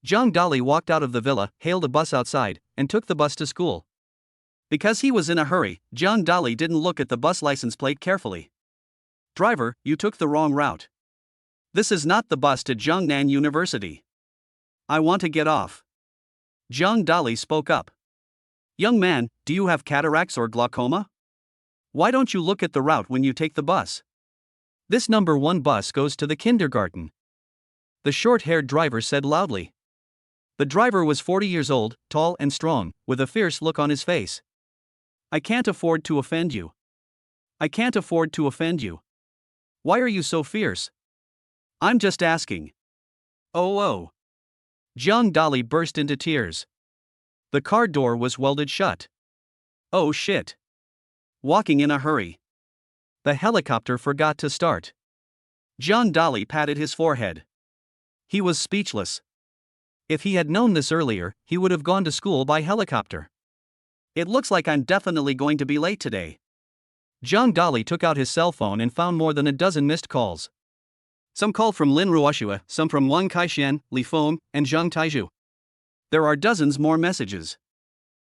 Zhang Dali walked out of the villa, hailed a bus outside, and took the bus to school. Because he was in a hurry, Zhang Dali didn't look at the bus license plate carefully. Driver, you took the wrong route. This is not the bus to Jiangnan University. I want to get off. Zhang Dali spoke up. Young man, do you have cataracts or glaucoma? Why don't you look at the route when you take the bus? This number 1 bus goes to the kindergarten. The short-haired driver said loudly. The driver was 40 years old, tall and strong, with a fierce look on his face. I can't afford to offend you. I can't afford to offend you. Why are you so fierce? I'm just asking. Oh. Zhang Dali burst into tears. The car door was welded shut. Oh shit. Walking in a hurry. The helicopter forgot to start. Zhang Dali patted his forehead. He was speechless. If he had known this earlier, he would have gone to school by helicopter. It looks like I'm definitely going to be late today. Zhang Dali took out his cell phone and found more than a dozen missed calls. Some called from Lin Ruoxue, some from Wang Kaixian, Li Feng, and Zhang Taizhu. There are dozens more messages.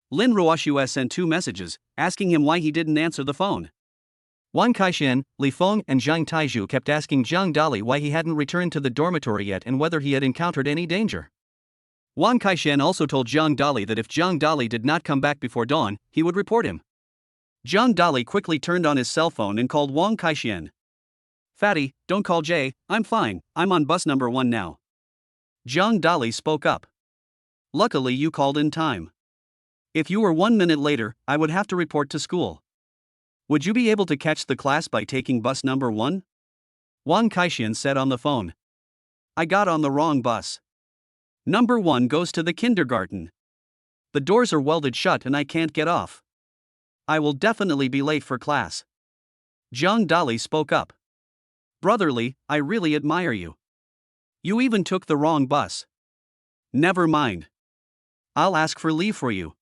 Lin Ruoxue sent 2 messages, asking him why he didn't answer the phone. Wang Kaixian, Li Feng, and Zhang Taizhu kept asking Zhang Dali why he hadn't returned to the dormitory yet and whether he had encountered any danger. Wang Kaixian also told Zhang Dali that if Zhang Dali did not come back before dawn, he would report him. Zhang Dali quickly turned on his cell phone and called Wang Kaixian. Fatty, don't call Jay, I'm fine, I'm on bus number 1 now. Zhang Dali spoke up. Luckily you called in time. If you were 1 minute later, I would have to report to school. Would you be able to catch the class by taking bus number 1? Wang Kaixian said on the phone. I got on the wrong bus. Number 1 goes to the kindergarten. The doors are welded shut and I can't get off. I will definitely be late for class. Zhang Dali spoke up. Brotherly, I really admire you. You even took the wrong bus. Never mind. I'll ask for leave for you.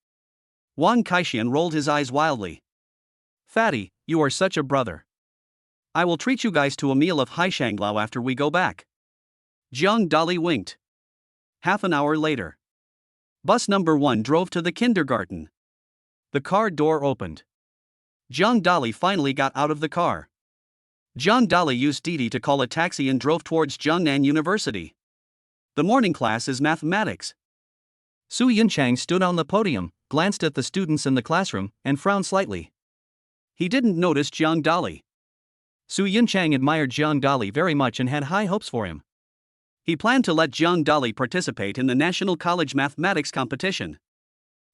Wang Kaixian rolled his eyes wildly. Fatty, you are such a brother. I will treat you guys to a meal of haishanglao after we go back. Zhang Dali winked. Half an hour later. Bus number 1 drove to the kindergarten. The car door opened. Zhang Dali finally got out of the car. Zhang Dali used Didi to call a taxi and drove towards Jiangnan University. The morning class is mathematics. Su Yunchang stood on the podium, glanced at the students in the classroom, and frowned slightly. He didn't notice Zhang Dali. Su Yunchang admired Zhang Dali very much and had high hopes for him. He planned to let Zhang Dali participate in the National College Mathematics competition.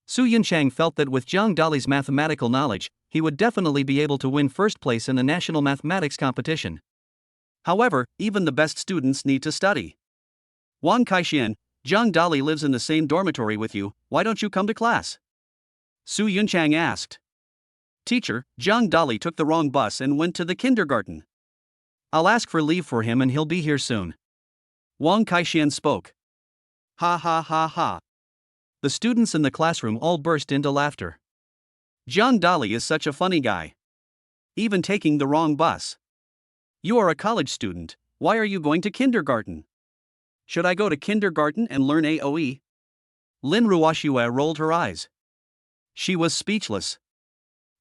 Su Yunchang felt that with Zhang Dali's mathematical knowledge, he would definitely be able to win first place in the National Mathematics competition. However, even the best students need to study. Wang Kaixian, Zhang Dali lives in the same dormitory with you, why don't you come to class? Su Yunchang asked. Teacher, Zhang Dali took the wrong bus and went to the kindergarten. I'll ask for leave for him and he'll be here soon. Wang Kaixian spoke. Ha ha ha ha. The students in the classroom all burst into laughter. Zhang Dali is such a funny guy. Even taking the wrong bus. You are a college student, why are you going to kindergarten? Should I go to kindergarten and learn AOE? Lin Ruoxue rolled her eyes. She was speechless.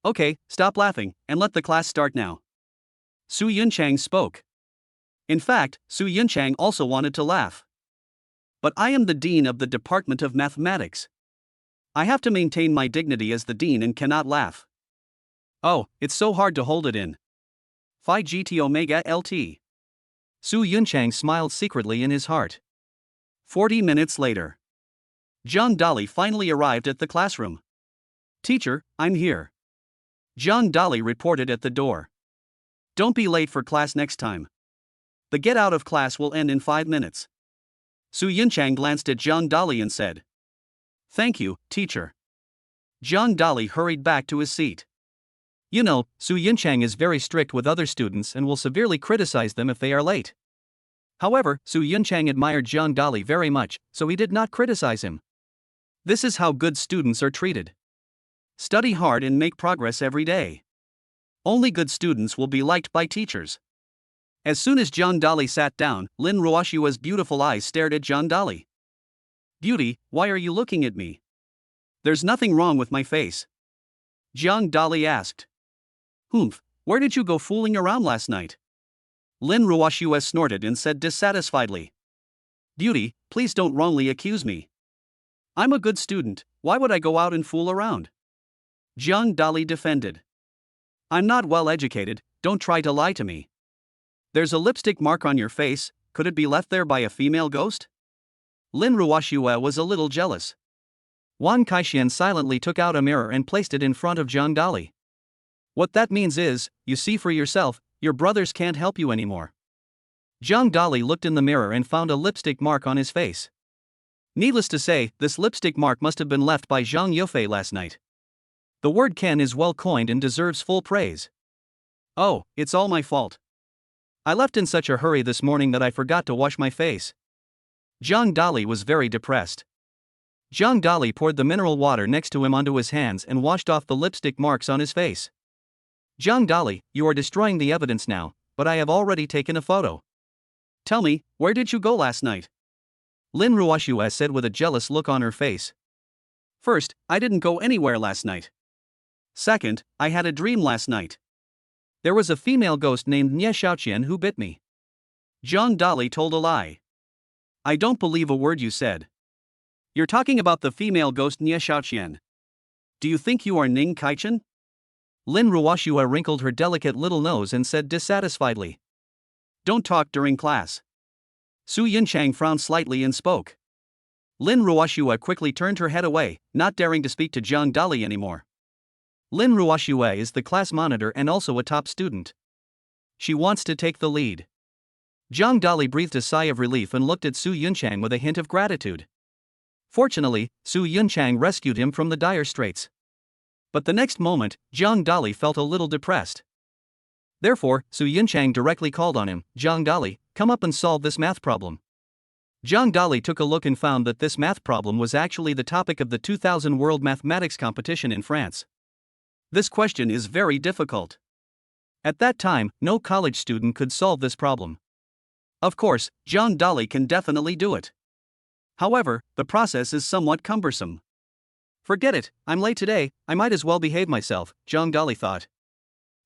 Okay, stop laughing, and let the class start now. Su Yunchang spoke. In fact, Su Yunchang also wanted to laugh. But I am the dean of the Department of Mathematics. I have to maintain my dignity as the dean and cannot laugh. Oh, it's so hard to hold it in. Phi GT Omega LT. Su Yunchang smiled secretly in his heart. 40 minutes later. John Dolly finally arrived at the classroom. Teacher, I'm here. John Dolly reported at the door. Don't be late for class next time. The get out of class will end in 5 minutes. Su Yunchang glanced at John Dolly and said, Thank you, teacher. John Dolly hurried back to his seat. You know, Su Yunchang is very strict with other students and will severely criticize them if they are late. However, Su Yunchang admired John Dolly very much, so he did not criticize him. This is how good students are treated. Study hard and make progress every day. Only good students will be liked by teachers. As soon as John Dolly sat down, Lin Ruoshua's beautiful eyes stared at John Dolly. Beauty, why are you looking at me? There's nothing wrong with my face. John Dolly asked. Humph, where did you go fooling around last night? Lin Ruoshua snorted and said dissatisfiedly. Beauty, please don't wrongly accuse me. I'm a good student, why would I go out and fool around? John Dolly defended. I'm not well educated, don't try to lie to me. There's a lipstick mark on your face, could it be left there by a female ghost? Lin Ruoshua was a little jealous. Wang Kaixian silently took out a mirror and placed it in front of John Dolly. What that means is, you see for yourself, your brothers can't help you anymore. John Dolly looked in the mirror and found a lipstick mark on his face. Needless to say, this lipstick mark must have been left by Zhang Yufei last night. The word can is well coined and deserves full praise. Oh, it's all my fault. I left in such a hurry this morning that I forgot to wash my face. Zhang Dolly was very depressed. Zhang Dolly poured the mineral water next to him onto his hands and washed off the lipstick marks on his face. Zhang Dolly, you are destroying the evidence now, but I have already taken a photo. Tell me, where did you go last night? Lin Ruoshua said with a jealous look on her face. First, I didn't go anywhere last night. Second, I had a dream last night. There was a female ghost named Nye Xiaoqian who bit me. Zhang Dolly told a lie. I don't believe a word you said. You're talking about the female ghost Nye Xiaoqian. Do you think you are Ning Kaichen? Lin Ruoshua wrinkled her delicate little nose and said dissatisfiedly. Don't talk during class. Su Yunchang frowned slightly and spoke. Lin Ruoshua quickly turned her head away, not daring to speak to Zhang Dolly anymore. Lin Ruoshua is the class monitor and also a top student. She wants to take the lead. Zhang Dolly breathed a sigh of relief and looked at Su Yunchang with a hint of gratitude. Fortunately, Su Yunchang rescued him from the dire straits. But the next moment, Zhang Dolly felt a little depressed. Therefore, Su Yunchang directly called on him, Zhang Dolly, come up and solve this math problem. Zhang Dolly took a look and found that this math problem was actually the topic of the 2000 World Mathematics Competition in France. This question is very difficult. At that time, no college student could solve this problem. Of course, Zhang Dolly can definitely do it. However, the process is somewhat cumbersome. Forget it, I'm late today, I might as well behave myself, Zhang Dolly thought.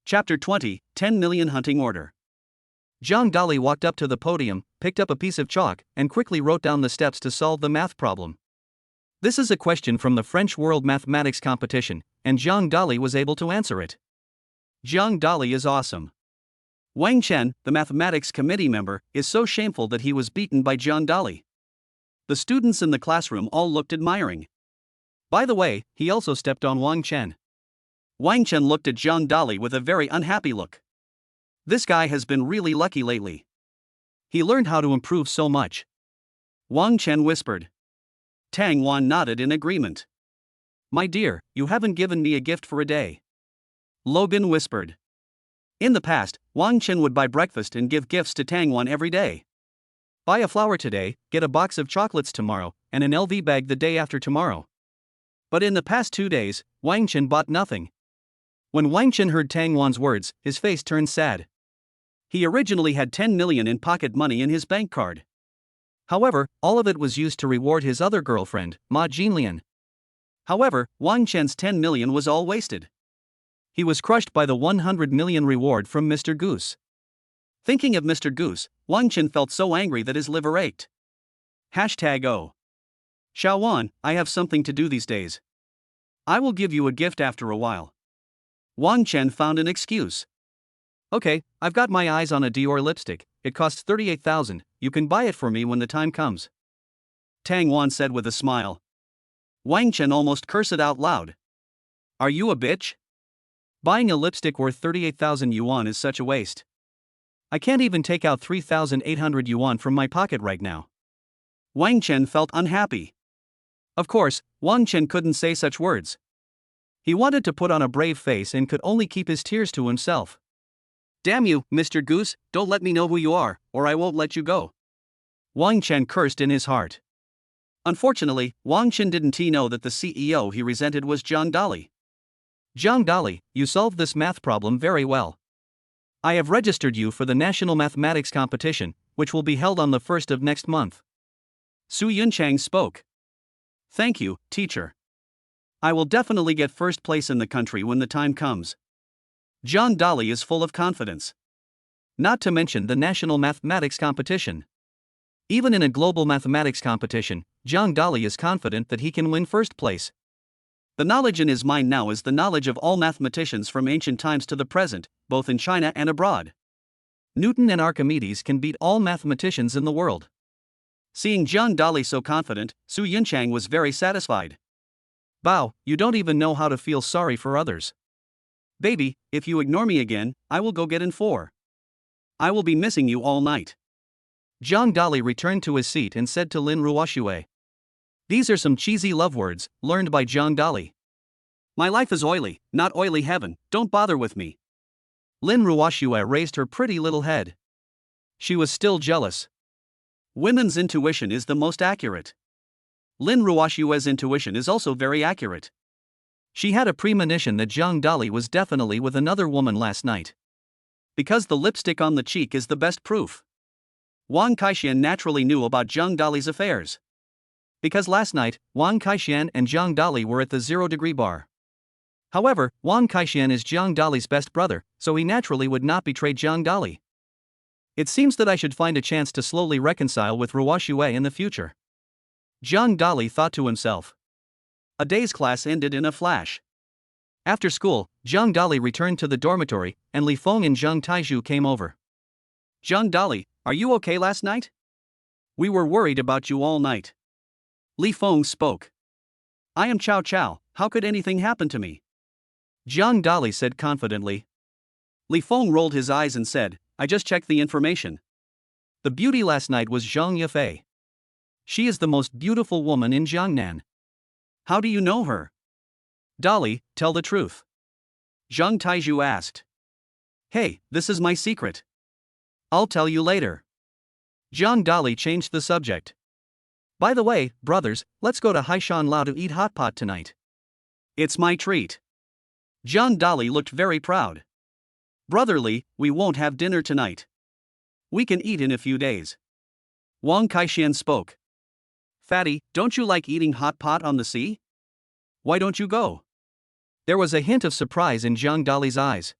Chapter 20, 10 Million Hunting Order. Zhang Dolly walked up to the podium, picked up a piece of chalk, and quickly wrote down the steps to solve the math problem. This is a question from the French World Mathematics Competition, and Zhang Dolly was able to answer it. Zhang Dolly is awesome. Wang Chen, the mathematics committee member, is so shameful that he was beaten by Zhang Dolly. The students in the classroom all looked admiring. By the way, he also stepped on Wang Chen. Wang Chen looked at Zhang Dolly with a very unhappy look. This guy has been really lucky lately. He learned how to improve so much. Wang Chen whispered. Tang Wan nodded in agreement. My dear, you haven't given me a gift for a day. Logan whispered. In the past, Wang Chen would buy breakfast and give gifts to Tang Wan every day. Buy a flower today, get a box of chocolates tomorrow, and an LV bag the day after tomorrow. But in the past 2 days, Wang Chen bought nothing. When Wang Chen heard Tang Wan's words, his face turned sad. He originally had 10 million in pocket money in his bank card. However, all of it was used to reward his other girlfriend, Ma Jinlian. However, Wang Chen's 10 million was all wasted. He was crushed by the 100 million reward from Mr. Goose. Thinking of Mr. Goose, Wang Chen felt so angry that his liver ached. #O. Xiaowan, I have something to do these days. I will give you a gift after a while. Wang Chen found an excuse. Okay, I've got my eyes on a Dior lipstick, it costs 38,000, you can buy it for me when the time comes. Tang Wan said with a smile. Wang Chen almost cursed out loud. Are you a bitch? Buying a lipstick worth 38,000 yuan is such a waste. I can't even take out 3,800 yuan from my pocket right now. Wang Chen felt unhappy. Of course, Wang Chen couldn't say such words. He wanted to put on a brave face and could only keep his tears to himself. Damn you, Mr. Goose, don't let me know who you are, or I won't let you go. Wang Chen cursed in his heart. Unfortunately, Wang Chen didn't know that the CEO he resented was Zhang Dali. Zhang Dali, you solved this math problem very well. I have registered you for the National Mathematics Competition, which will be held on the 1st of next month. Su Yunchang spoke. Thank you, teacher. I will definitely get first place in the country when the time comes. Zhang Dali is full of confidence. Not to mention the National Mathematics Competition. Even in a global mathematics competition, Zhang Dali is confident that he can win first place. The knowledge in his mind now is the knowledge of all mathematicians from ancient times to the present, both in China and abroad. Newton and Archimedes can beat all mathematicians in the world. Seeing Zhang Dali so confident, Su Yunchang was very satisfied. Bao, you don't even know how to feel sorry for others. Baby, if you ignore me again, I will go get in 4. I will be missing you all night. Zhang Dali returned to his seat and said to Lin Ruoxue. These are some cheesy love words, learned by Zhang Dali. My life is oily, not oily heaven, don't bother with me. Lin Ruoxue raised her pretty little head. She was still jealous. Women's intuition is the most accurate. Lin Ruoxue's intuition is also very accurate. She had a premonition that Zhang Dali was definitely with another woman last night. Because the lipstick on the cheek is the best proof. Wang Kaixian naturally knew about Zhang Dali's affairs. Because last night, Wang Kaixian and Zhang Dali were at the 0-degree bar. However, Wang Kaixian is Zhang Dali's best brother, so he naturally would not betray Zhang Dali. It seems that I should find a chance to slowly reconcile with Ruoxue in the future. Zhang Dali thought to himself. A day's class ended in a flash. After school, Zhang Dali returned to the dormitory, and Li Feng and Zhang Taizhu came over. Zhang Dali, are you okay last night? We were worried about you all night. Li Feng spoke. I am Cao Cao, how could anything happen to me? Zhang Dali said confidently. Li Feng rolled his eyes and said, I just checked the information. The beauty last night was Zhang Yafei. She is the most beautiful woman in Jiangnan. How do you know her? Dali, tell the truth. Zhang Taizhu asked. Hey, this is my secret. I'll tell you later. Zhang Dali changed the subject. By the way, brothers, let's go to Haishan Lao to eat hot pot tonight. It's my treat. Zhang Dali looked very proud. Brotherly, we won't have dinner tonight. We can eat in a few days. Wang Kaixian spoke. Fatty, don't you like eating hot pot on the sea? Why don't you go? There was a hint of surprise in Zhang Dali's eyes.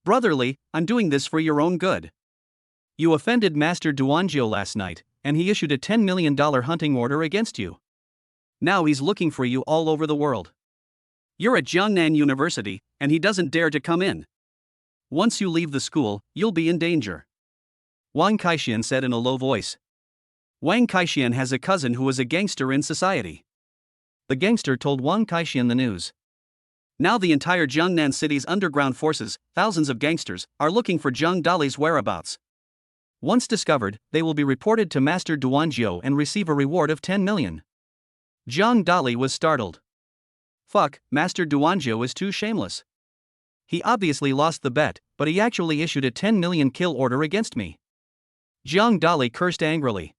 Brotherly, I'm doing this for your own good. You offended Master Duanjiu last night, and he issued a $10 million hunting order against you. Now he's looking for you all over the world. You're at Jiangnan University, and he doesn't dare to come in. Once you leave the school, you'll be in danger. Wang Kaixian said in a low voice. Wang Kaixian has a cousin who is a gangster in society. The gangster told Wang Kaixian the news. Now the entire Jiangnan city's underground forces, thousands of gangsters, are looking for Zhang Dali's whereabouts. Once discovered, they will be reported to Master Duanjiu and receive a reward of 10 million. Zhang Dali was startled. Fuck, Master Duanjiu is too shameless. He obviously lost the bet, but he actually issued a 10 million kill order against me. Zhang Dali cursed angrily.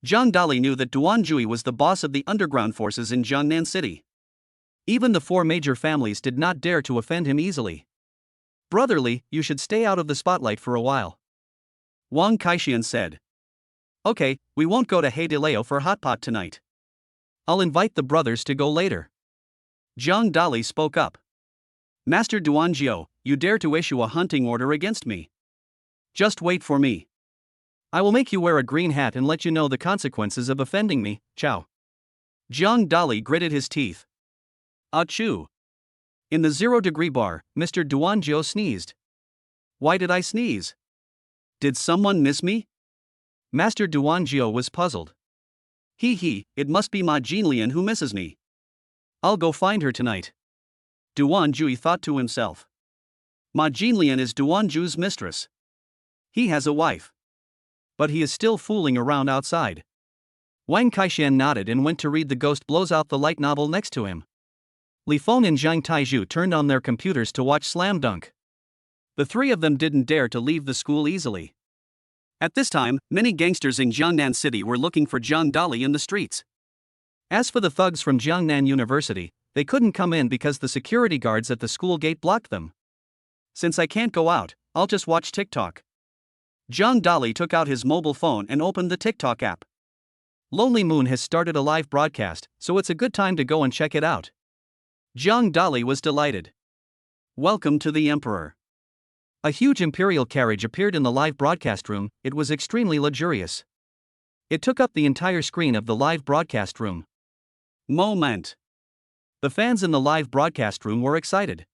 Zhang Dali knew that Duanjiu was the boss of the underground forces in Jiangnan City. Even the 4 major families did not dare to offend him easily. Brotherly, you should stay out of the spotlight for a while. Wang Kaixian said. Okay, we won't go to Heidileo for hot pot tonight. I'll invite the brothers to go later. Zhang Dali spoke up. Master Duanjiu, you dare to issue a hunting order against me. Just wait for me. I will make you wear a green hat and let you know the consequences of offending me, Chow. Zhang Dali gritted his teeth. Achoo. In the 0-degree bar, Mr. Duanjio sneezed. Why did I sneeze? Did someone miss me? Master Duanjio was puzzled. It must be Ma Jinlian who misses me. I'll go find her tonight. Duanjui thought to himself. Ma Jinlian is Duanju's mistress. He has a wife. But he is still fooling around outside. Wang Kaishan nodded and went to read The Ghost Blows Out the Light novel next to him. Li Feng and Zhang Taizhu turned on their computers to watch Slam Dunk. The three of them didn't dare to leave the school easily. At this time, many gangsters in Jiangnan City were looking for Zhang Dali in the streets. As for the thugs from Jiangnan University, they couldn't come in because the security guards at the school gate blocked them. Since I can't go out, I'll just watch TikTok. Zhang Dali took out his mobile phone and opened the TikTok app. Lonely Moon has started a live broadcast, so it's a good time to go and check it out. Zhang Dali was delighted. Welcome to the Emperor. A huge imperial carriage appeared in the live broadcast room. It was extremely luxurious. It took up the entire screen of the live broadcast room. Moment. The fans in the live broadcast room were excited.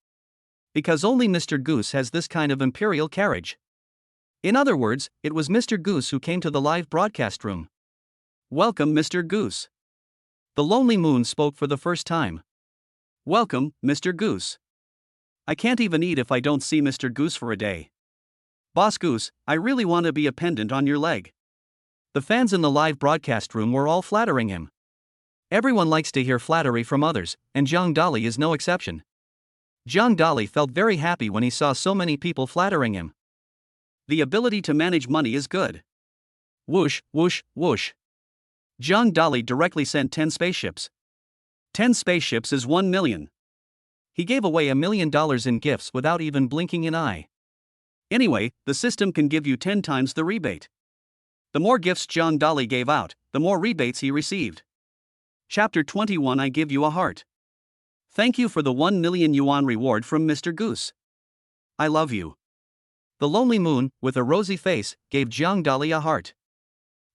Because only Mr. Goose has this kind of imperial carriage. In other words, it was Mr. Goose who came to the live broadcast room. Welcome, Mr. Goose. The Lonely Moon spoke for the first time. Welcome, Mr. Goose. I can't even eat if I don't see Mr. Goose for a day. Boss Goose, I really want to be a pendant on your leg. The fans in the live broadcast room were all flattering him. Everyone likes to hear flattery from others, and Zhang Dali is no exception. Zhang Dali felt very happy when he saw so many people flattering him. The ability to manage money is good. Whoosh, whoosh, whoosh. Zhang Dali directly sent 10 spaceships. 10 spaceships is 1 million. He gave away $1 million in gifts without even blinking an eye. Anyway, the system can give you 10 times the rebate. The more gifts Zhang Dali gave out, the more rebates he received. Chapter 21 I Give You a Heart. Thank you for the 1 million yuan reward from Mr. Goose. I love you. The Lonely Moon, with a rosy face, gave Zhang Dali a heart.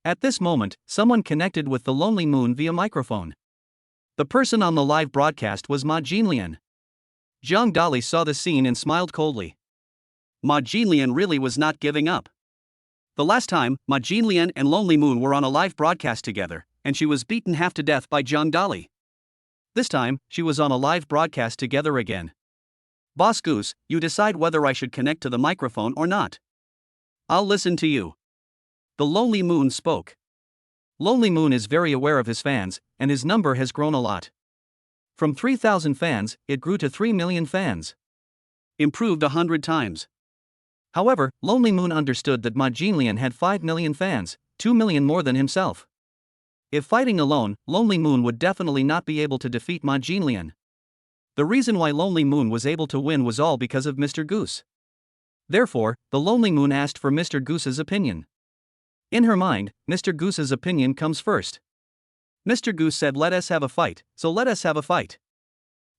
At this moment, someone connected with the Lonely Moon via microphone. The person on the live broadcast was Ma Jinlian. Zhang Dali saw the scene and smiled coldly. Ma Jinlian really was not giving up. The last time, Ma Jinlian and Lonely Moon were on a live broadcast together, and she was beaten half to death by Zhang Dali. This time, she was on a live broadcast together again. Boss Goose, you decide whether I should connect to the microphone or not. I'll listen to you. The Lonely Moon spoke. Lonely Moon is very aware of his fans, and his number has grown a lot. From 3,000 fans, it grew to 3 million fans. Improved 100 times. However, Lonely Moon understood that Ma Jinlian had 5 million fans, 2 million more than himself. If fighting alone, Lonely Moon would definitely not be able to defeat Ma Jinlian. The reason why Lonely Moon was able to win was all because of Mr. Goose. Therefore, the Lonely Moon asked for Mr. Goose's opinion. In her mind, Mr. Goose's opinion comes first. Mr. Goose said let us have a fight, so let us have a fight.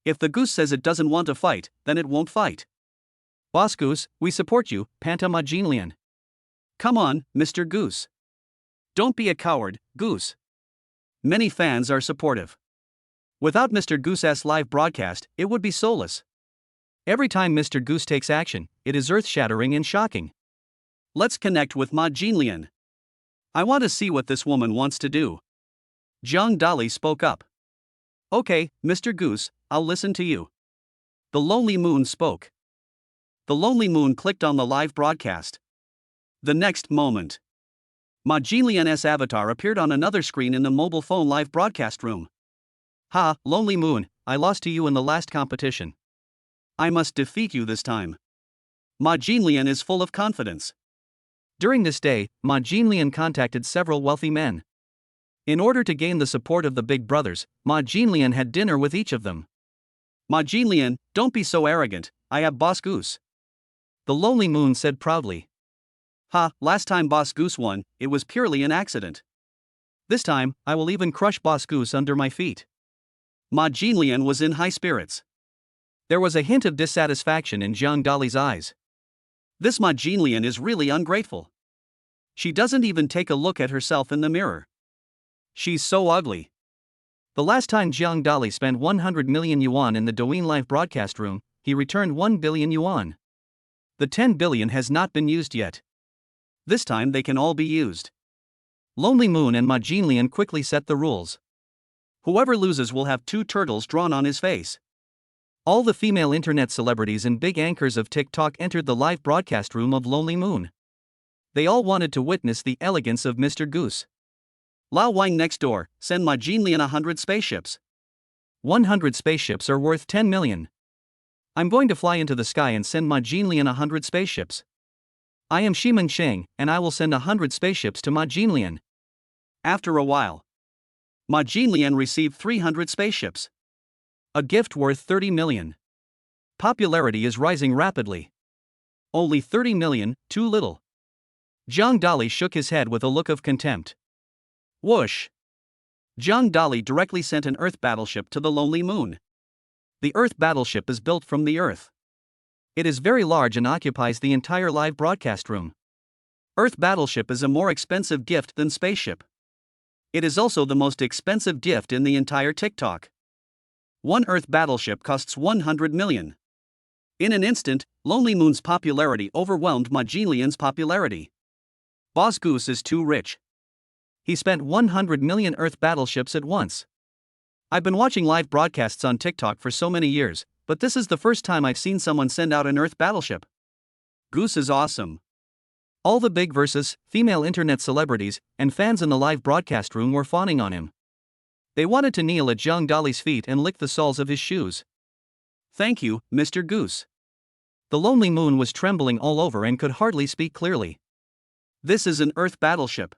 If the goose says it doesn't want to fight, then it won't fight. Boss Goose, we support you, Panta Ma Jinlian. Come on, Mr. Goose. Don't be a coward, Goose. Many fans are supportive. Without Mr. Goose's live broadcast, it would be soulless. Every time Mr. Goose takes action, it is earth-shattering and shocking. Let's connect with Ma Jinlian. I want to see what this woman wants to do. Zhang Dali spoke up. Okay, Mr. Goose, I'll listen to you. The Lonely Moon spoke. The Lonely Moon clicked on the live broadcast. The next moment, Ma Jinlian's avatar appeared on another screen in the mobile phone live broadcast room. Ha, Lonely Moon, I lost to you in the last competition. I must defeat you this time. Ma Jinlian is full of confidence. During this day, Ma Jinlian contacted several wealthy men. In order to gain the support of the big brothers, Ma Jinlian had dinner with each of them. Ma Jinlian, don't be so arrogant, I have Boss Goose. The Lonely Moon said proudly. Ha, last time Boss Goose won, it was purely an accident. This time, I will even crush Boss Goose under my feet. Ma Jinlian was in high spirits. There was a hint of dissatisfaction in Zhang Dali's eyes. This Ma Jinlian is really ungrateful. She doesn't even take a look at herself in the mirror. She's so ugly. The last time Jiang Dali spent 100 million yuan in the Douyin live broadcast room, he returned 1 billion yuan. The 10 billion has not been used yet. This time they can all be used. Lonely Moon and Ma Jinlian quickly set the rules. Whoever loses will have 2 turtles drawn on his face. All the female internet celebrities and big anchors of TikTok entered the live broadcast room of Lonely Moon. They all wanted to witness the elegance of Mr. Goose. Lao Wang next door, send Ma Jinlian 100 spaceships. 100 spaceships are worth 10 million. I'm going to fly into the sky and send Ma Jinlian 100 spaceships. I am Shimen Sheng, and I will send 100 spaceships to Ma Jinlian. After a while, Ma Jinlian received 300 spaceships. A gift worth 30 million. Popularity is rising rapidly. Only 30 million, too little. Jiang Dali shook his head with a look of contempt. Whoosh! Jiang Dali directly sent an Earth battleship to the Lonely Moon. The Earth battleship is built from the Earth. It is very large and occupies the entire live broadcast room. Earth battleship is a more expensive gift than spaceship. It is also the most expensive gift in the entire TikTok. One Earth battleship costs 100 million. In an instant, Lonely Moon's popularity overwhelmed Ma Jinlian's popularity. Boss Goose is too rich. He spent 100 million Earth battleships at once. I've been watching live broadcasts on TikTok for so many years, but this is the first time I've seen someone send out an Earth battleship. Goose is awesome. All the big versus female internet celebrities and fans in the live broadcast room were fawning on him. They wanted to kneel at Jiang Dali's feet and lick the soles of his shoes. Thank you, Mr. Goose. The Lonely Moon was trembling all over and could hardly speak clearly. This is an Earth battleship.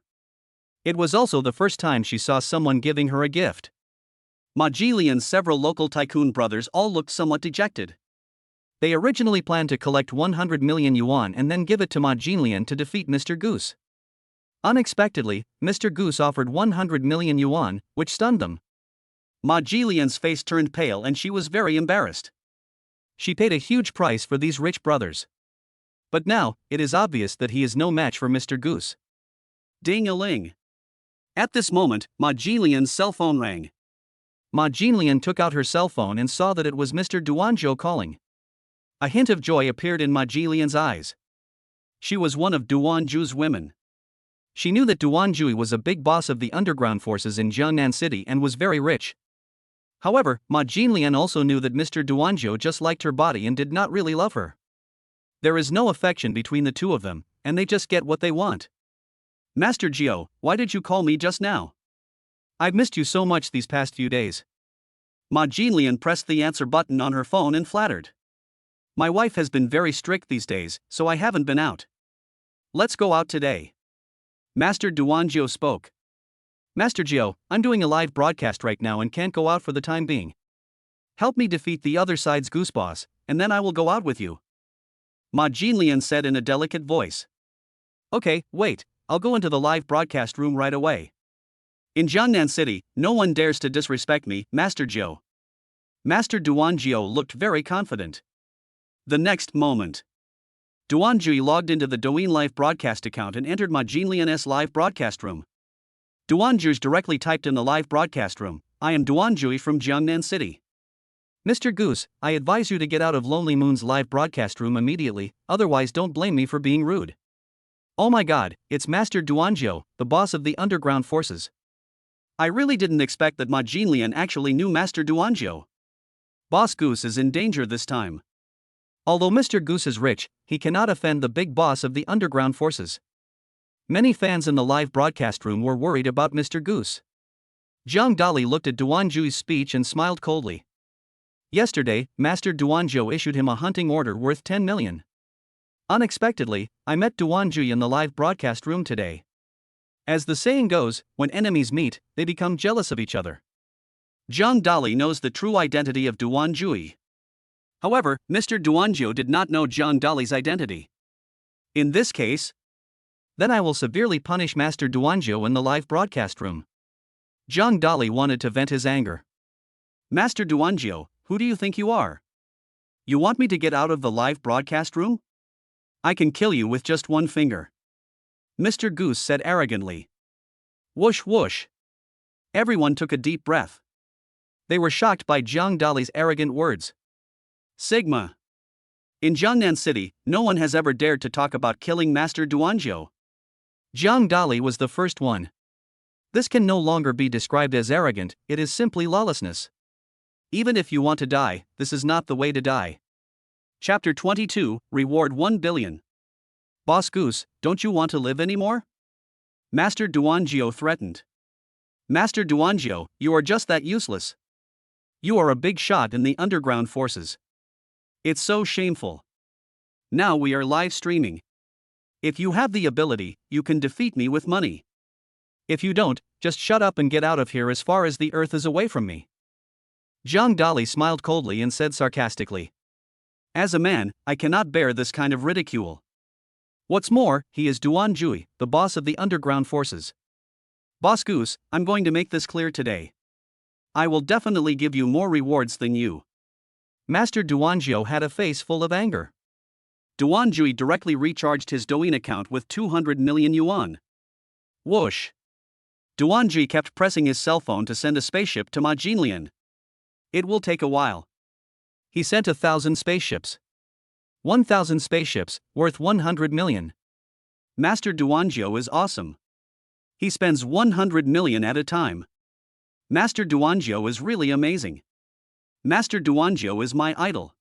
It was also the first time she saw someone giving her a gift. Ma Jinlian's several local tycoon brothers all looked somewhat dejected. They originally planned to collect 100 million yuan and then give it to Ma Jinlian to defeat Mr. Goose. Unexpectedly, Mr. Goose offered 100 million yuan, which stunned them. Ma Jinlian's face turned pale and she was very embarrassed. She paid a huge price for these rich brothers. But now, it is obvious that he is no match for Mr. Goose. Ding-a-ling. At this moment, Ma Jinlian's cell phone rang. Ma Jinlian took out her cell phone and saw that it was Mr. Duanzhou calling. A hint of joy appeared in Ma Jinlian's eyes. She was one of Duanzhou's women. She knew that Duanzhou was a big boss of the underground forces in Jiangnan City and was very rich. However, Ma Jinlian also knew that Mr. Duanzhou just liked her body and did not really love her. There is no affection between the two of them, and they just get what they want. Master Jiao, why did you call me just now? I've missed you so much these past few days. Ma Jinlian pressed the answer button on her phone and flattered. My wife has been very strict these days, so I haven't been out. Let's go out today. Master Duanzhou spoke. Master Jiao, I'm doing a live broadcast right now and can't go out for the time being. Help me defeat the other side's goose boss, and then I will go out with you. Ma Jinlian said in a delicate voice. Okay, wait, I'll go into the live broadcast room right away. In Jiangnan City, no one dares to disrespect me, Master Jiao. Master Duanzhou looked very confident. The next moment, Duanzhou logged into the Douyin live broadcast account and entered Ma Jinlian's live broadcast room. Duanzhou directly typed in the live broadcast room, I am Duanzhou from Jiangnan City. Mr. Goose, I advise you to get out of Lonely Moon's live broadcast room immediately, otherwise don't blame me for being rude. Oh my god, it's Master Duanzhou, the boss of the underground forces. I really didn't expect that Ma Jinlian actually knew Master Duanzhou. Boss Goose is in danger this time. Although Mr. Goose is rich, he cannot offend the big boss of the underground forces. Many fans in the live broadcast room were worried about Mr. Goose. Jiang Dali looked at Duanzhou's speech and smiled coldly. Yesterday, Master Duanzhou issued him a hunting order worth 10 million. Unexpectedly, I met Duanzhou in the live broadcast room today. As the saying goes, when enemies meet, they become jealous of each other. Jiang Dali knows the true identity of Duanzhou. However, Mr. Duanzhou did not know Jiang Dali's identity. In this case, then I will severely punish Master Duanzhou in the live broadcast room. Jiang Dali wanted to vent his anger. Master Duanzhou, who do you think you are? You want me to get out of the live broadcast room? I can kill you with just one finger. Mr. Goose said arrogantly. Whoosh whoosh. Everyone took a deep breath. They were shocked by Jiang Dali's arrogant words. Sigma. In Jiangnan City, no one has ever dared to talk about killing Master Duanzhou. Jiang Dali was the first one. This can no longer be described as arrogant, it is simply lawlessness. Even if you want to die, this is not the way to die. Chapter 22, Reward 1 billion. Boss Goose, don't you want to live anymore? Master Duanzhou threatened. Master Duanzhou, you are just that useless. You are a big shot in the underground forces. It's so shameful. Now we are live streaming. If you have the ability, you can defeat me with money. If you don't, just shut up and get out of here as far as the earth is away from me. Jiang Dali smiled coldly and said sarcastically. As a man, I cannot bear this kind of ridicule. What's more, he is Duanzhou, the boss of the underground forces. Boss Goose, I'm going to make this clear today. I will definitely give you more rewards than you. Master Duanzhou had a face full of anger. Duanzhou directly recharged his Douyin account with 200 million yuan. Whoosh. Duanzhou kept pressing his cell phone to send a spaceship to Ma Jinlian. It will take a while. He sent 1,000 spaceships. 1,000 spaceships, worth 100 million. Master Duanzhou is awesome. He spends 100 million at a time. Master Duanzhou is really amazing. Master Duanzhou is my idol.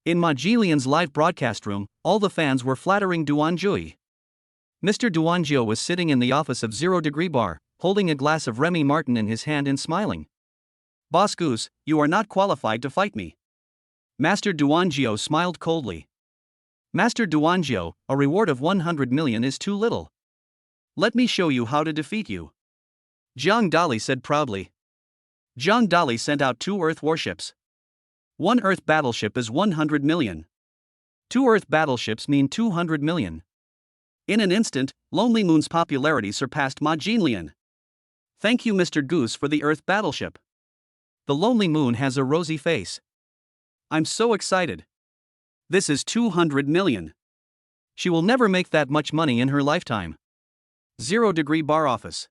In Ma Jilian's live broadcast room, all the fans were flattering Duanzhou. Mr. Duanzhou was sitting in the office of 0 Degree Bar, holding a glass of Remy Martin in his hand and smiling. Boss Goose, you are not qualified to fight me. Master Duanzhou smiled coldly. Master Duanzhou, a reward of 100 million is too little. Let me show you how to defeat you. Jiang Dali said proudly. Jiang Dali sent out 2 Earth warships. 1 Earth battleship is 100 million. 2 Earth battleships mean 200 million. In an instant, Lonely Moon's popularity surpassed Ma Jinlian. Thank you, Mr. Goose, for the Earth battleship. The Lonely Moon has a rosy face. I'm so excited. This is 200 million. She will never make that much money in her lifetime. 0 Degree Bar office.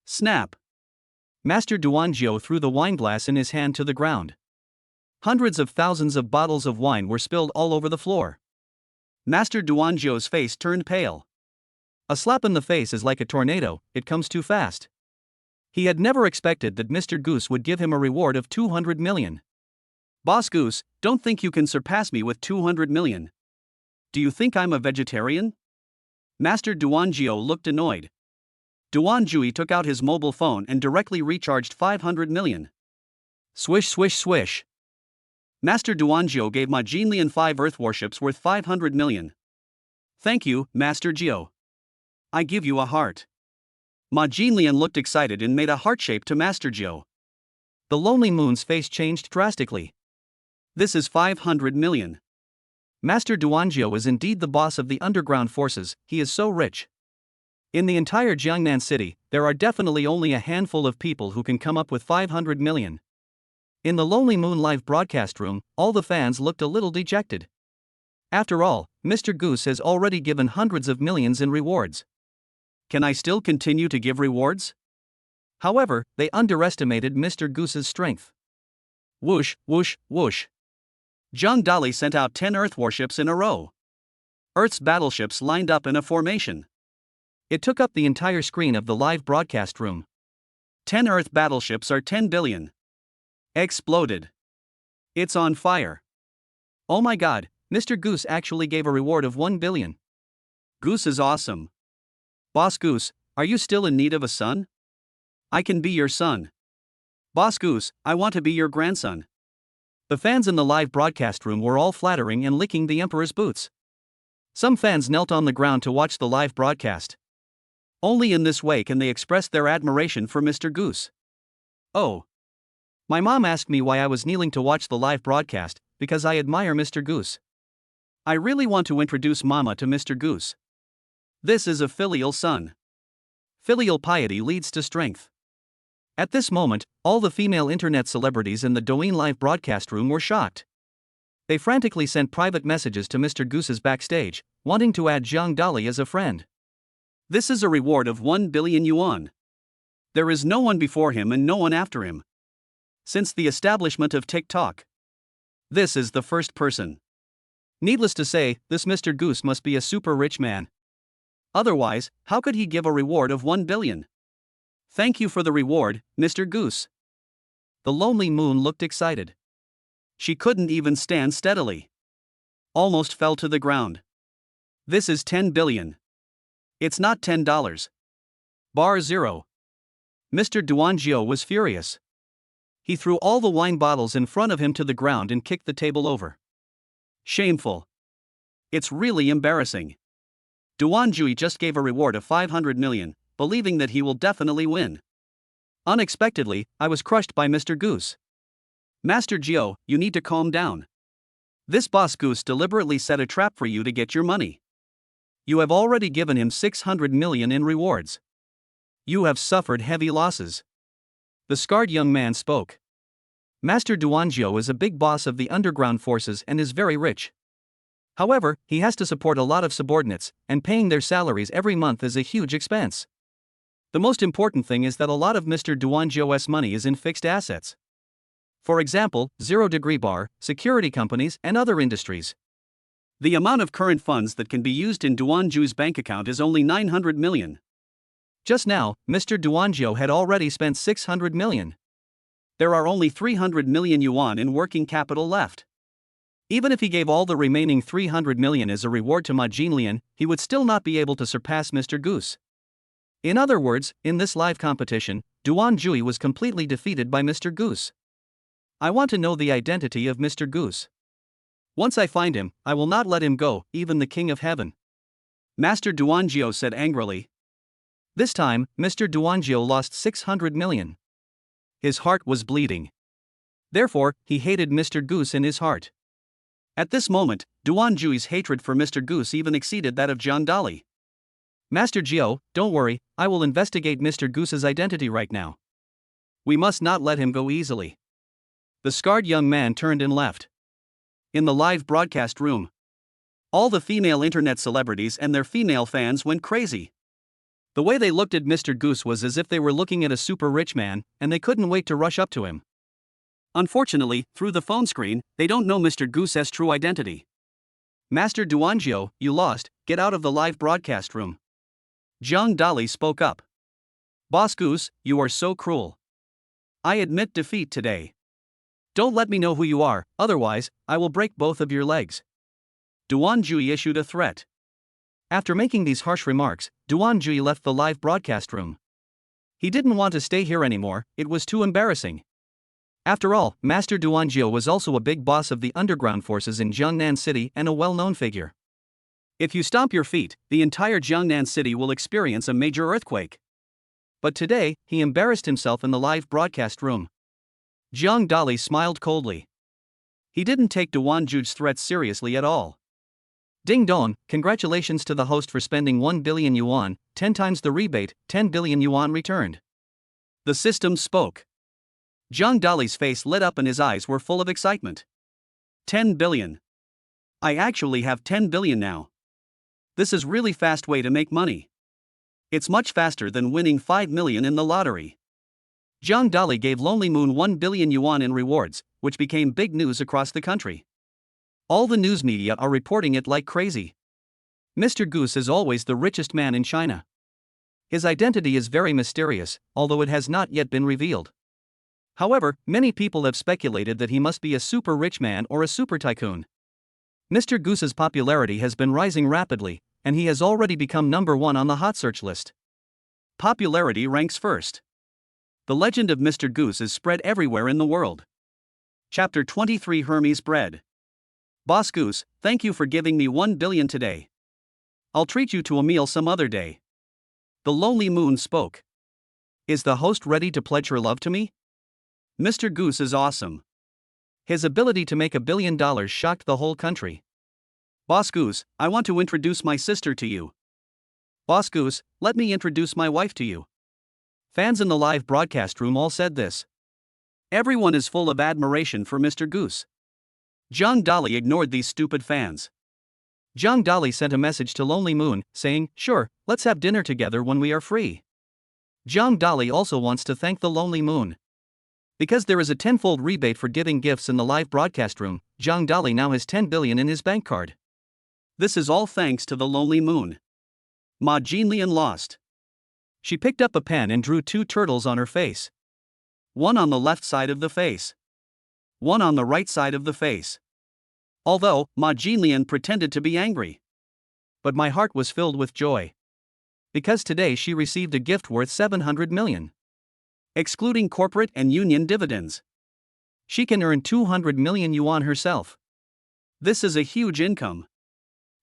Snap. Master Duanzhou threw the wineglass in his hand to the ground. Hundreds of thousands of bottles of wine were spilled all over the floor. Master Duanzhou's face turned pale. A slap in the face is like a tornado, it comes too fast. He had never expected that Mr. Goose would give him a reward of 200 million. Boss Goose, don't think you can surpass me with 200 million. Do you think I'm a vegetarian? Master Duanzhou looked annoyed. Duanzhou took out his mobile phone and directly recharged 500 million. Swish swish swish. Master Duanzhou gave Ma Jinlian 5 Earth warships worth 500 million. Thank you, Master Jiu. I give you a heart. Ma Jinlian looked excited and made a heart shape to Master Jiu. The Lonely Moon's face changed drastically. This is 500 million. Master Duanzhou is indeed the boss of the underground forces, he is so rich. In the entire Jiangnan city, there are definitely only a handful of people who can come up with 500 million. In the Lonely Moon live broadcast room, all the fans looked a little dejected. After all, Mr. Goose has already given hundreds of millions in rewards. Can I still continue to give rewards? However, they underestimated Mr. Goose's strength. Whoosh, whoosh, whoosh. Jiang Dali sent out 10 Earth warships in a row. Earth's battleships lined up in a formation. It took up the entire screen of the live broadcast room. 10 Earth battleships are 10 billion. Exploded. It's on fire. Oh my god, Mr. Goose actually gave a reward of 1 billion. Goose is awesome. Boss Goose, are you still in need of a son? I can be your son. Boss Goose, I want to be your grandson. The fans in the live broadcast room were all flattering and licking the Emperor's boots. Some fans knelt on the ground to watch the live broadcast. Only in this way can they express their admiration for Mr. Goose. Oh. My mom asked me why I was kneeling to watch the live broadcast, because I admire Mr. Goose. I really want to introduce Mama to Mr. Goose. This is a filial son. Filial piety leads to strength. At this moment, all the female internet celebrities in the Douyin live broadcast room were shocked. They frantically sent private messages to Mr. Goose's backstage, wanting to add Jiang Dali as a friend. This is a reward of 1 billion yuan. There is no one before him and no one after him. since the establishment of TikTok. This is the first person. Needless to say, this Mr. Goose must be a super rich man. Otherwise, how could he give a reward of 1 billion? Thank you for the reward, Mr. Goose. The lonely moon looked excited. She couldn't even stand steadily. Almost fell to the ground. This is 10 billion. It's not $10. Bar zero. Mr. Duangio was furious. He threw all the wine bottles in front of him to the ground and kicked the table over. Shameful. It's really embarrassing. Duanjui just gave a reward of 500 million, believing that he will definitely win. Unexpectedly, I was crushed by Mr. Goose. Master Gio, you need to calm down. This boss Goose deliberately set a trap for you to get your money. You have already given him 600 million in rewards. You have suffered heavy losses. The scarred young man spoke. Master Duangio is a big boss of the underground forces and is very rich. However, he has to support a lot of subordinates, and paying their salaries every month is a huge expense. The most important thing is that a lot of Mr. Duangio's money is in fixed assets. For example, zero-degree bar, security companies, and other industries. The amount of current funds that can be used in Duanju's bank account is only 900 million. Just now, Mr. Duangio had already spent 600 million. There are only 300 million yuan in working capital left. Even if he gave all the remaining 300 million as a reward to Ma Jinlian, he would still not be able to surpass Mr. Goose. In other words, in this live competition, Duanjui was completely defeated by Mr. Goose. I want to know the identity of Mr. Goose. Once I find him, I will not let him go, even the King of Heaven. Master Duangio said angrily. This time, Mr. Duangio lost 600 million. His heart was bleeding. Therefore, he hated Mr. Goose in his heart. At this moment, Duanjui's hatred for Mr. Goose even exceeded that of John Dali. Master Gio, don't worry, I will investigate Mr. Goose's identity right now. We must not let him go easily. The scarred young man turned and left. In the live broadcast room, all the female internet celebrities and their female fans went crazy. The way they looked at Mr. Goose was as if they were looking at a super rich man, and they couldn't wait to rush up to him. Unfortunately, through the phone screen, they don't know Mr. Goose's true identity. Master Duangio, you lost, get out of the live broadcast room. Zhang Dali spoke up. Boss Goose, you are so cruel. I admit defeat today. Don't let me know who you are, otherwise, I will break both of your legs. Duanjui issued a threat. After making these harsh remarks, Duanjui left the live broadcast room. He didn't want to stay here anymore, it was too embarrassing. After all, Master Duanjio was also a big boss of the underground forces in Jiangnan City and a well-known figure. If you stomp your feet, the entire Jiangnan City will experience a major earthquake. But today, he embarrassed himself in the live broadcast room. Zhang Dali smiled coldly. He didn't take Duanju's threats seriously at all. Ding dong, congratulations to the host for spending 1 billion yuan, 10 times the rebate, 10 billion yuan returned. The system spoke. Zhang Dali's face lit up and his eyes were full of excitement. 10 billion. I actually have 10 billion now. This is really fast way to make money. It's much faster than winning 5 million in the lottery. Zhang Dali gave Lonely Moon 1 billion yuan in rewards, which became big news across the country. All the news media are reporting it like crazy. Mr. Goose is always the richest man in China. His identity is very mysterious, although it has not yet been revealed. However, many people have speculated that he must be a super rich man or a super tycoon. Mr. Goose's popularity has been rising rapidly, and he has already become number 1 on the hot search list. Popularity ranks first. The legend of Mr. Goose is spread everywhere in the world. Chapter 23 Hermes Bread. Boss Goose, thank you for giving me 1 billion today. I'll treat you to a meal some other day. The Lonely Moon spoke. Is the host ready to pledge her love to me? Mr. Goose is awesome. His ability to make $1 billion shocked the whole country. Boss Goose, I want to introduce my sister to you. Boss Goose, let me introduce my wife to you. Fans in the live broadcast room all said this. Everyone is full of admiration for Mr. Goose. Zhang Dali ignored these stupid fans. Zhang Dali sent a message to Lonely Moon, saying, sure, let's have dinner together when we are free. Zhang Dali also wants to thank the Lonely Moon. Because there is a tenfold rebate for giving gifts in the live broadcast room, Zhang Dali now has 10 billion in his bank card. This is all thanks to the lonely moon. Ma Jinlian lost. She picked up a pen and drew 2 turtles on her face. One on the left side of the face. One on the right side of the face. Although, Ma Jinlian pretended to be angry. But my heart was filled with joy. Because today she received a gift worth 700 million. Excluding corporate and union dividends. She can earn 200 million yuan herself. This is a huge income.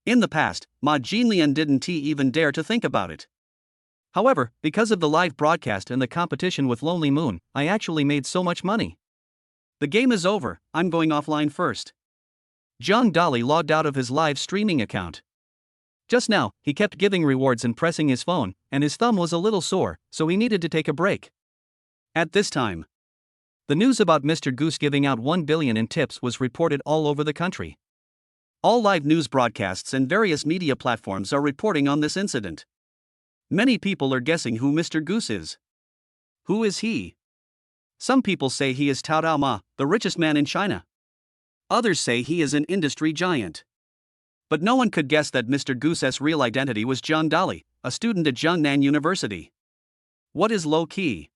In the past, Ma Jinlian didn't even dare to think about it. However, because of the live broadcast and the competition with Lonely Moon, I actually made so much money. The game is over, I'm going offline first. Zhang Dali logged out of his live streaming account. Just now, he kept giving rewards and pressing his phone, and his thumb was a little sore, so he needed to take a break. At this time, the news about Mr. Goose giving out 1 billion in tips was reported all over the country. All live news broadcasts and various media platforms are reporting on this incident. Many people are guessing who Mr. Goose is. Who is he? Some people say he is Tao Dao Ma, the richest man in China. Others say he is an industry giant. But no one could guess that Mr. Goose's real identity was Zhang Dali, a student at Jiangnan University. What is low-key?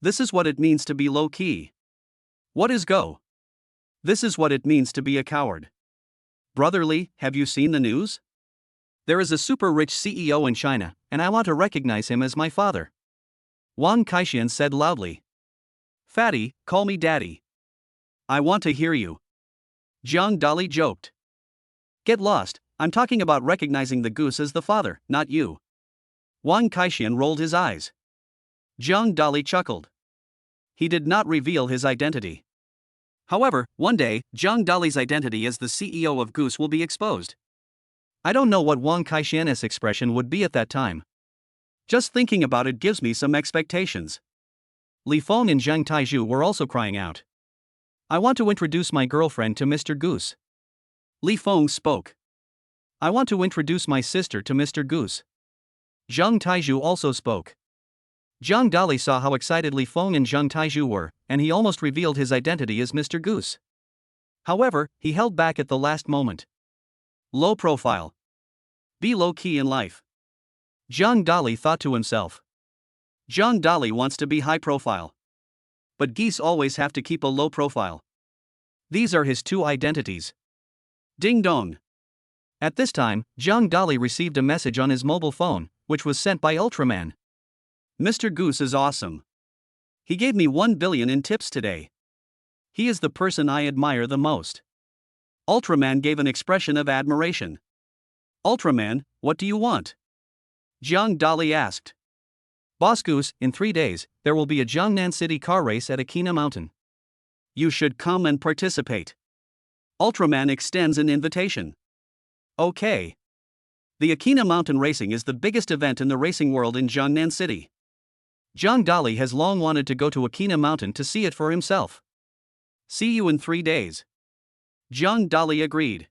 This is what it means to be low-key. What is go? This is what it means to be a coward. Brotherly, have you seen the news? There is a super-rich CEO in China, and I want to recognize him as my father. Wang Kaixian said loudly. Fatty, call me daddy. I want to hear you. Zhang Dali joked. Get lost, I'm talking about recognizing the goose as the father, not you. Wang Kaixian rolled his eyes. Zhang Dali chuckled. He did not reveal his identity. However, one day, Zhang Dali's identity as the CEO of Goose will be exposed. I don't know what Wang Kaixian's expression would be at that time. Just thinking about it gives me some expectations. Li Feng and Zhang Taizhu were also crying out. I want to introduce my girlfriend to Mr. Goose. Li Feng spoke. I want to introduce my sister to Mr. Goose. Zhang Taizhu also spoke. Zhang Dali saw how excited Li Feng and Zhang Taizhu were, and he almost revealed his identity as Mr. Goose. However, he held back at the last moment. Low profile. Be low-key in life. Zhang Dali thought to himself. Zhang Dali wants to be high profile. But geese always have to keep a low profile. These are his 2 identities. Ding dong. At this time, Zhang Dali received a message on his mobile phone, which was sent by Ultraman. Mr. Goose is awesome. He gave me 1 billion in tips today. He is the person I admire the most. Ultraman gave an expression of admiration. Ultraman, what do you want? Zhang Dali asked. Boss Goose, in 3 days, there will be a Jiangnan City car race at Aquina Mountain. You should come and participate. Ultraman extends an invitation. Okay. The Aquina Mountain racing is the biggest event in the racing world in Jiangnan City. Zhang Dali has long wanted to go to Aquina Mountain to see it for himself. See you in 3 days. Zhang Dali agreed.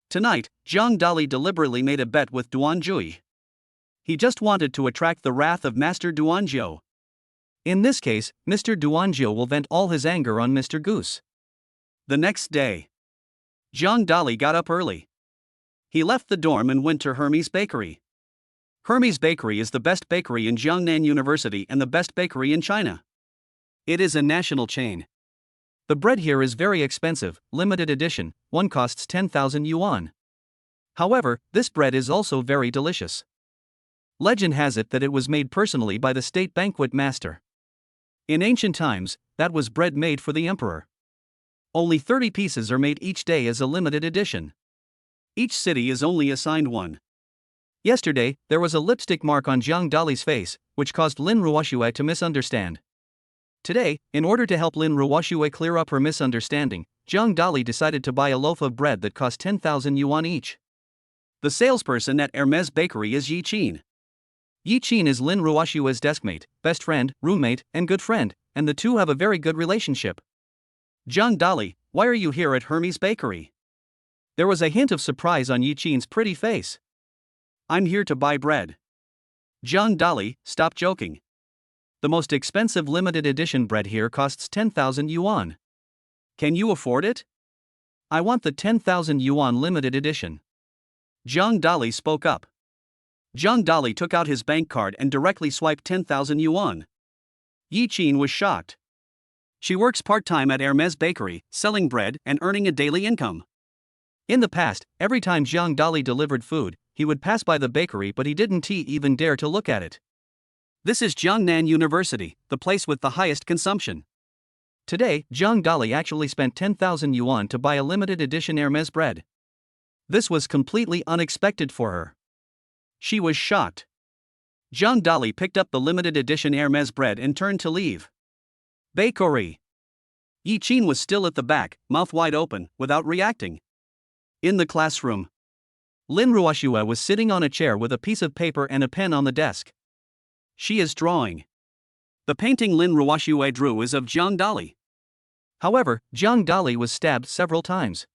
Tonight, Zhang Dali deliberately made a bet with Duanzhui. He just wanted to attract the wrath of Master Duanzhou. In this case, Mr. Duanzhou will vent all his anger on Mr. Goose. The next day, Zhang Dali got up early. He left the dorm and went to Hermes Bakery. Hermes Bakery is the best bakery in Jiangnan University and the best bakery in China. It is a national chain. The bread here is very expensive, limited edition, one costs 10,000 yuan. However, this bread is also very delicious. Legend has it that it was made personally by the state banquet master. In ancient times, that was bread made for the emperor. Only 30 pieces are made each day as a limited edition. Each city is only assigned one. Yesterday, there was a lipstick mark on Zhang Dali's face, which caused Lin Ruoxue to misunderstand. Today, in order to help Lin Ruoxue clear up her misunderstanding, Zhang Dali decided to buy a loaf of bread that cost 10,000 yuan each. The salesperson at Hermes Bakery is Yi Qin. Yi Qin is Lin Ruoxue's deskmate, best friend, roommate, and good friend, and the two have a very good relationship. Zhang Dali, why are you here at Hermes Bakery? There was a hint of surprise on Yi Qin's pretty face. I'm here to buy bread. Zhang Dali, stop joking. The most expensive limited edition bread here costs 10,000 yuan. Can you afford it? I want the 10,000 yuan limited edition. Zhang Dali spoke up. Zhang Dali took out his bank card and directly swiped 10,000 yuan. Yi Qin was shocked. She works part-time at Hermes Bakery, selling bread and earning a daily income. In the past, every time Zhang Dali delivered food, he would pass by the bakery, but he didn't even dare to look at it. This is Jiangnan University, the place with the highest consumption. Today, Zhang Dali actually spent 10,000 yuan to buy a limited edition Hermes bread. This was completely unexpected for her. She was shocked. Zhang Dali picked up the limited edition Hermes bread and turned to leave. Bakery. Yi Qin was still at the back, mouth wide open, without reacting. In the classroom, Lin Ruoxue was sitting on a chair with a piece of paper and a pen on the desk. She is drawing. The painting Lin Ruoxue drew is of Zhang Dali. However, Zhang Dali was stabbed several times.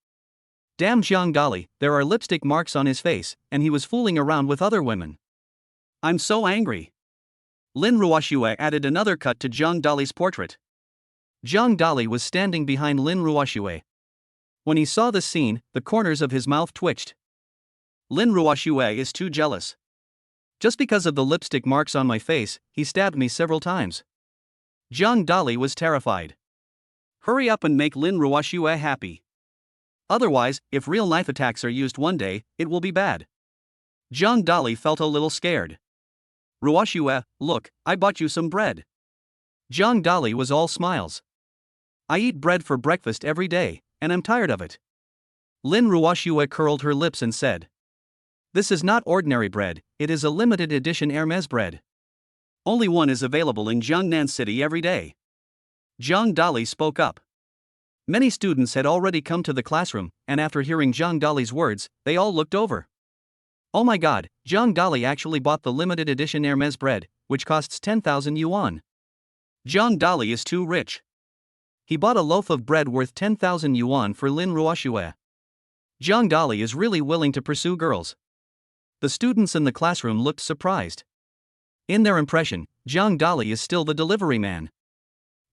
Damn Zhang Dali, there are lipstick marks on his face, and he was fooling around with other women. I'm so angry. Lin Ruoxue added another cut to Zhang Dali's portrait. Zhang Dali was standing behind Lin Ruoxue. When he saw the scene, the corners of his mouth twitched. Lin Ruoxue is too jealous. Just because of the lipstick marks on my face, he stabbed me several times. Zhang Dali was terrified. Hurry up and make Lin Ruoxue happy. Otherwise, if real knife attacks are used one day, it will be bad. Zhang Dali felt a little scared. Ruoxue, look, I bought you some bread. Zhang Dali was all smiles. I eat bread for breakfast every day, and I'm tired of it. Lin Ruoxue curled her lips and said, This is not ordinary bread, it is a limited edition Hermes bread. Only one is available in Jiangnan City every day. Zhang Dali spoke up. Many students had already come to the classroom, and after hearing Zhang Dali's words, they all looked over. Oh my god, Zhang Dali actually bought the limited edition Hermes bread, which costs 10,000 yuan. Zhang Dali is too rich. He bought a loaf of bread worth 10,000 yuan for Lin Ruoxue. Zhang Dali is really willing to pursue girls. The students in the classroom looked surprised. In their impression, Zhang Dali is still the delivery man.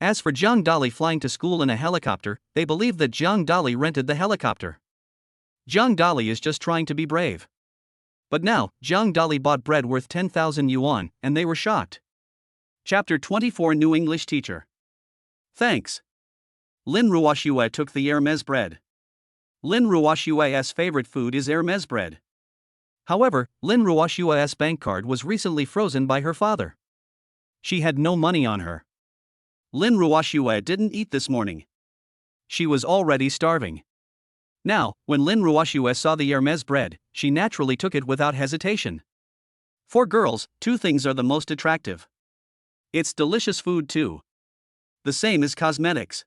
As for Zhang Dali flying to school in a helicopter, they believe that Zhang Dali rented the helicopter. Zhang Dali is just trying to be brave. But now, Zhang Dali bought bread worth 10,000 yuan, and they were shocked. Chapter 24 New English Teacher. Thanks. Lin Ruoxue took the Hermes bread. Lin Ruoxue's favorite food is Hermes bread. However, Lin Ruoxue's bank card was recently frozen by her father. She had no money on her. Lin Ruoxue didn't eat this morning. She was already starving. Now, when Lin Ruoxue saw the Hermes bread, she naturally took it without hesitation. For girls, two things are the most attractive. It's delicious food too. The same is cosmetics.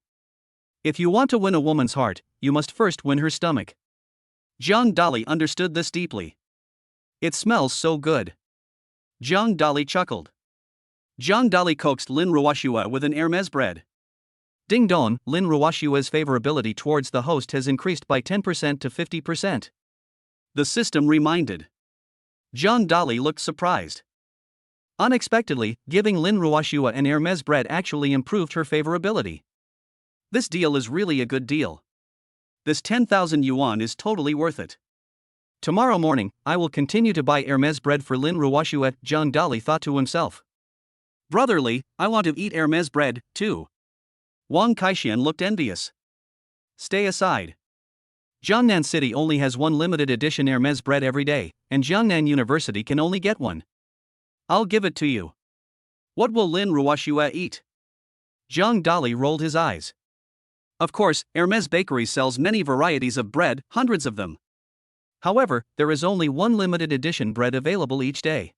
If you want to win a woman's heart, you must first win her stomach. Zhang Dali understood this deeply. It smells so good. Zhang Dali chuckled. Zhang Dali coaxed Lin Ruoxue with an Hermes bread. Ding dong, Lin Ruoxue's favorability towards the host has increased by 10% to 50%. The system reminded. Zhang Dali looked surprised. Unexpectedly, giving Lin Ruoxue an Hermes bread actually improved her favorability. This deal is really a good deal. This 10,000 yuan is totally worth it. Tomorrow morning, I will continue to buy Hermes bread for Lin Ruoxue, Zhang Dali thought to himself. Brotherly, I want to eat Hermes bread, too. Wang Kaixian looked envious. Stay aside. Jiangnan City only has one limited edition Hermes bread every day, and Jiangnan University can only get one. I'll give it to you. What will Lin Ruoxue eat? Zhang Dali rolled his eyes. Of course, Hermes Bakery sells many varieties of bread, hundreds of them. However, there is only one limited edition bread available each day.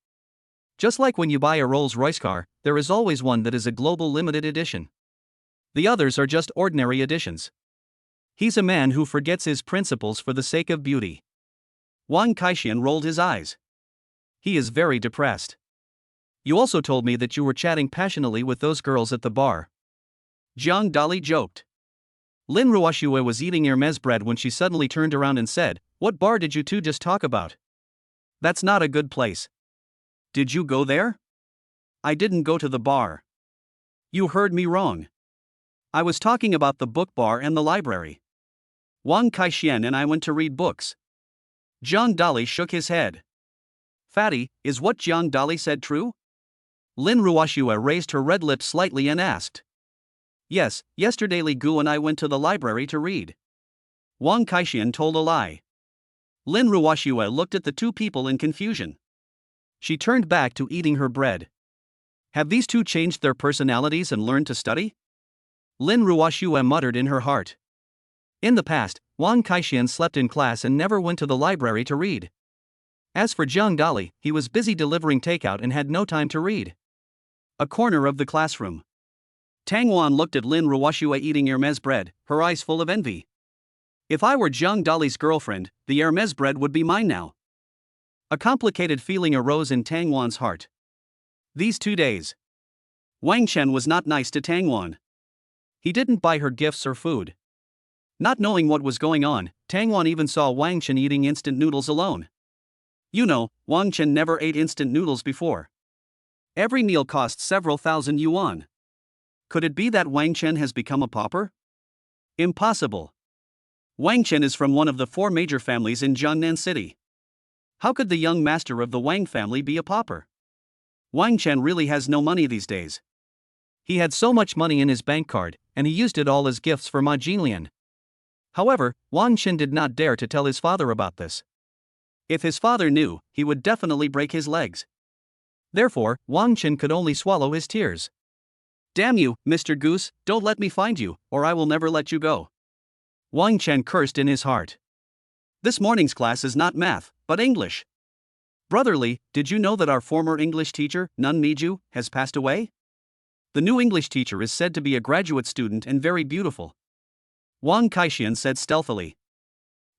Just like when you buy a Rolls-Royce car, there is always one that is a global limited edition. The others are just ordinary editions. He's a man who forgets his principles for the sake of beauty. Wang Kaixian rolled his eyes. He is very depressed. You also told me that you were chatting passionately with those girls at the bar. Zhang Dali joked. Lin Ruoxue was eating Hermes bread when she suddenly turned around and said, What bar did you two just talk about? That's not a good place. Did you go there? I didn't go to the bar. You heard me wrong. I was talking about the book bar and the library. Wang Kaixian and I went to read books. Jiang Dali shook his head. Fatty, is what Jiang Dali said true? Lin Ruoxue raised her red lips slightly and asked. Yes, yesterday Li Gu and I went to the library to read. Wang Kaixian told a lie. Lin Ruoxue looked at the two people in confusion. She turned back to eating her bread. Have these two changed their personalities and learned to study? Lin Ruoxue muttered in her heart. In the past, Wang Kaixian slept in class and never went to the library to read. As for Jiang Dali, he was busy delivering takeout and had no time to read. A corner of the classroom. Tang Wan looked at Lin Ruoxue eating Hermes bread, her eyes full of envy. If I were Jiang Dali's girlfriend, the Hermes bread would be mine now. A complicated feeling arose in Tang Wan's heart. These 2 days. Wang Chen was not nice to Tang Wan. He didn't buy her gifts or food. Not knowing what was going on, Tang Wan even saw Wang Chen eating instant noodles alone. You know, Wang Chen never ate instant noodles before. Every meal cost several thousand yuan. Could it be that Wang Chen has become a pauper? Impossible. Wang Chen is from one of the 4 major families in Jiangnan City. How could the young master of the Wang family be a pauper? Wang Chen really has no money these days. He had so much money in his bank card, and he used it all as gifts for Ma Jinlian. However, Wang Chen did not dare to tell his father about this. If his father knew, he would definitely break his legs. Therefore, Wang Chen could only swallow his tears. Damn you, Mr. Goose, don't let me find you, or I will never let you go. Wang Chen cursed in his heart. This morning's class is not math, but English. Brotherly, did you know that our former English teacher, Nun Miju, has passed away? The new English teacher is said to be a graduate student and very beautiful. Wang Kaixian said stealthily.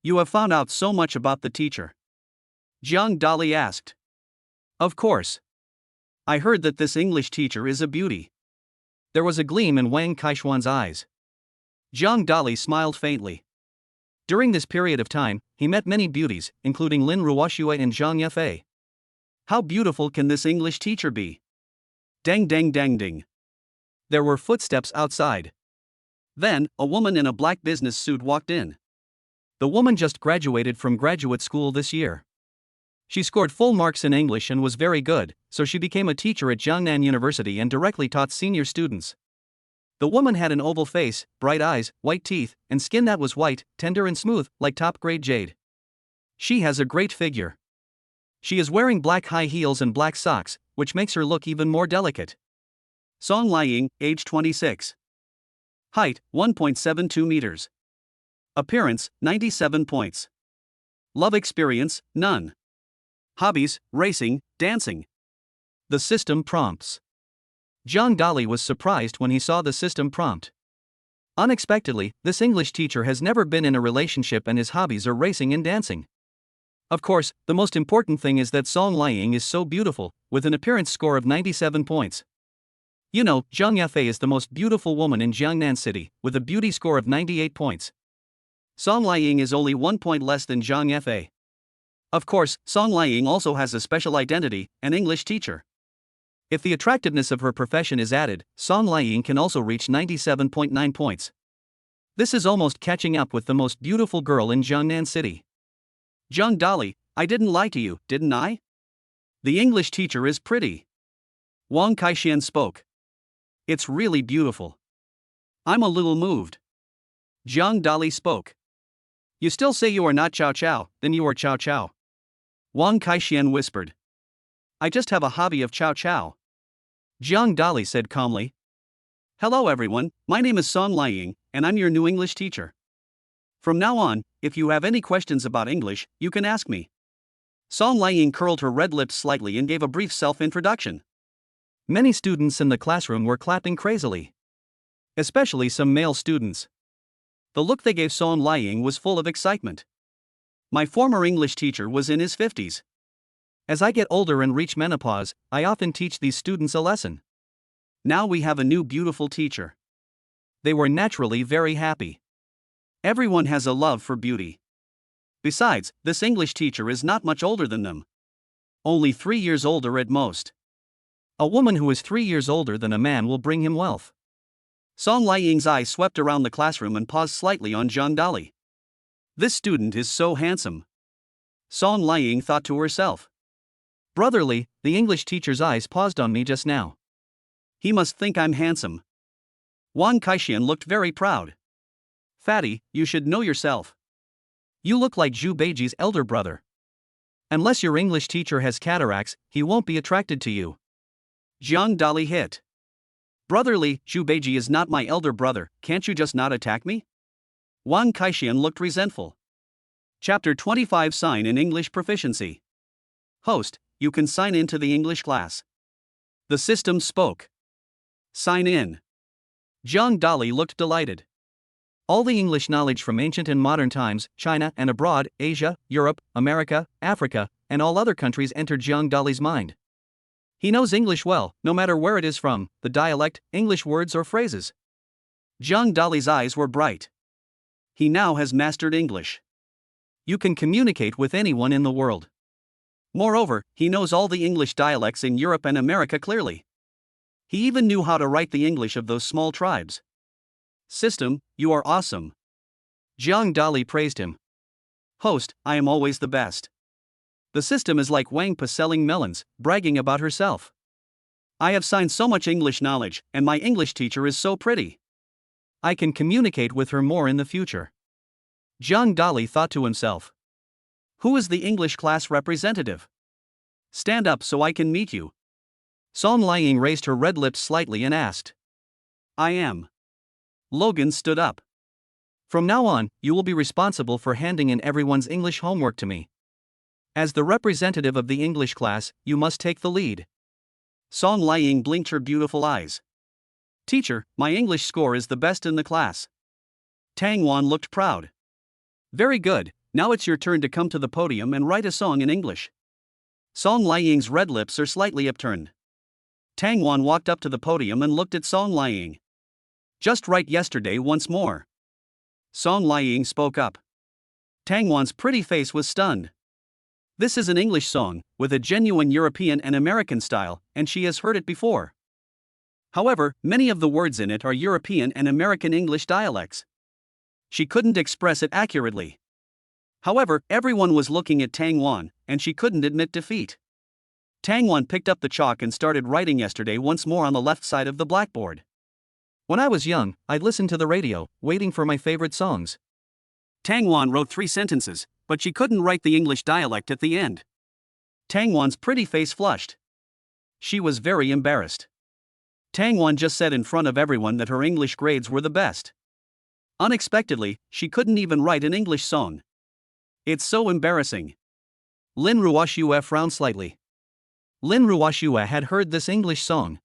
You have found out so much about the teacher. Jiang Dali asked. Of course. I heard that this English teacher is a beauty. There was a gleam in Wang Kaixian's eyes. Jiang Dali smiled faintly. During this period of time, he met many beauties, including Lin Ruoxue and Zhang Yafei. How beautiful can this English teacher be? Dang dang dang ding. There were footsteps outside. Then, a woman in a black business suit walked in. The woman just graduated from graduate school this year. She scored full marks in English and was very good, so she became a teacher at Jiangnan University and directly taught senior students. The woman had an oval face, bright eyes, white teeth, and skin that was white, tender and smooth, like top-grade jade. She has a great figure. She is wearing black high heels and black socks, which makes her look even more delicate. Song Liying, age 26. Height, 1.72 meters. Appearance, 97 points. Love experience, none. Hobbies, racing, dancing. The system prompts. Jiang Dali was surprised when he saw the system prompt. Unexpectedly, this English teacher has never been in a relationship and his hobbies are racing and dancing. Of course, the most important thing is that Song Liying is so beautiful, with an appearance score of 97 points. You know, Zhang Yafei is the most beautiful woman in Jiangnan City, with a beauty score of 98 points. Song Liying is only 1 point less than Zhang Yafei. Of course, Song Liying also has a special identity, an English teacher. If the attractiveness of her profession is added, Song Liying can also reach 97.9 points. This is almost catching up with the most beautiful girl in Jiangnan City. Jiang Dali, I didn't lie to you, didn't I? The English teacher is pretty. Wang Kaixian spoke. It's really beautiful. I'm a little moved. Jiang Dali spoke. You still say you are not Chow Chow, then you are Chow Chow. Wang Kaixian whispered. I just have a hobby of Chow Chow. Jiang Dali said calmly. Hello everyone, my name is Song Liying, and I'm your new English teacher. From now on, if you have any questions about English, you can ask me. Song Liying curled her red lips slightly and gave a brief self-introduction. Many students in the classroom were clapping crazily. Especially some male students. The look they gave Song Liying was full of excitement. My former English teacher was in his 50s. As I get older and reach menopause, I often teach these students a lesson. Now we have a new beautiful teacher. They were naturally very happy. Everyone has a love for beauty. Besides, this English teacher is not much older than them. Only 3 years older at most. A woman who is 3 years older than a man will bring him wealth. Song Liying's eyes swept around the classroom and paused slightly on Zhang Dali. This student is so handsome. Song Liying thought to herself. Brotherly, the English teacher's eyes paused on me just now. He must think I'm handsome. Wang Kaixian looked very proud. Fatty, you should know yourself. You look like Zhu Beiji's elder brother. Unless your English teacher has cataracts, he won't be attracted to you. Zhang Dali hit. Brotherly, Zhu Beiji is not my elder brother, can't you just not attack me? Wang Kaixian looked resentful. Chapter 25 Sign in English Proficiency. Host, you can sign in to the English class. The system spoke. Sign in. Zhang Dali looked delighted. All the English knowledge from ancient and modern times, China and abroad, Asia, Europe, America, Africa, and all other countries entered Zhang Dali's mind. He knows English well, no matter where it is from, the dialect, English words or phrases. Zhang Dali's eyes were bright. He now has mastered English. You can communicate with anyone in the world. Moreover, he knows all the English dialects in Europe and America clearly. He even knew how to write the English of those small tribes. System, you are awesome. Zhang Dali praised him. Host, I am always the best. The system is like Wang Pa selling melons, bragging about herself. I have signed so much English knowledge, and my English teacher is so pretty. I can communicate with her more in the future. Zhang Dali thought to himself. Who is the English class representative? Stand up so I can meet you. Song Liying raised her red lips slightly and asked. I am. Logan stood up. From now on, you will be responsible for handing in everyone's English homework to me. As the representative of the English class, you must take the lead. Song Liying blinked her beautiful eyes. Teacher, my English score is the best in the class. Tang Wan looked proud. Very good, now it's your turn to come to the podium and write a song in English. Song Liying's red lips are slightly upturned. Tang Wan walked up to the podium and looked at Song Liying. Just write yesterday once more. Song Liying spoke up. Tang Wan's pretty face was stunned. This is an English song, with a genuine European and American style, and she has heard it before. However, many of the words in it are European and American English dialects. She couldn't express it accurately. However, everyone was looking at Tang Wan, and she couldn't admit defeat. Tang Wan picked up the chalk and started writing yesterday once more on the left side of the blackboard. When I was young, I'd listen to the radio, waiting for my favorite songs. Tang Wan wrote 3 sentences, but she couldn't write the English dialect at the end. Tang Wan's pretty face flushed. She was very embarrassed. Tang Wan just said in front of everyone that her English grades were the best. Unexpectedly, she couldn't even write an English song. It's so embarrassing. Lin Ruoxue frowned slightly. Lin Ruoxue had heard this English song.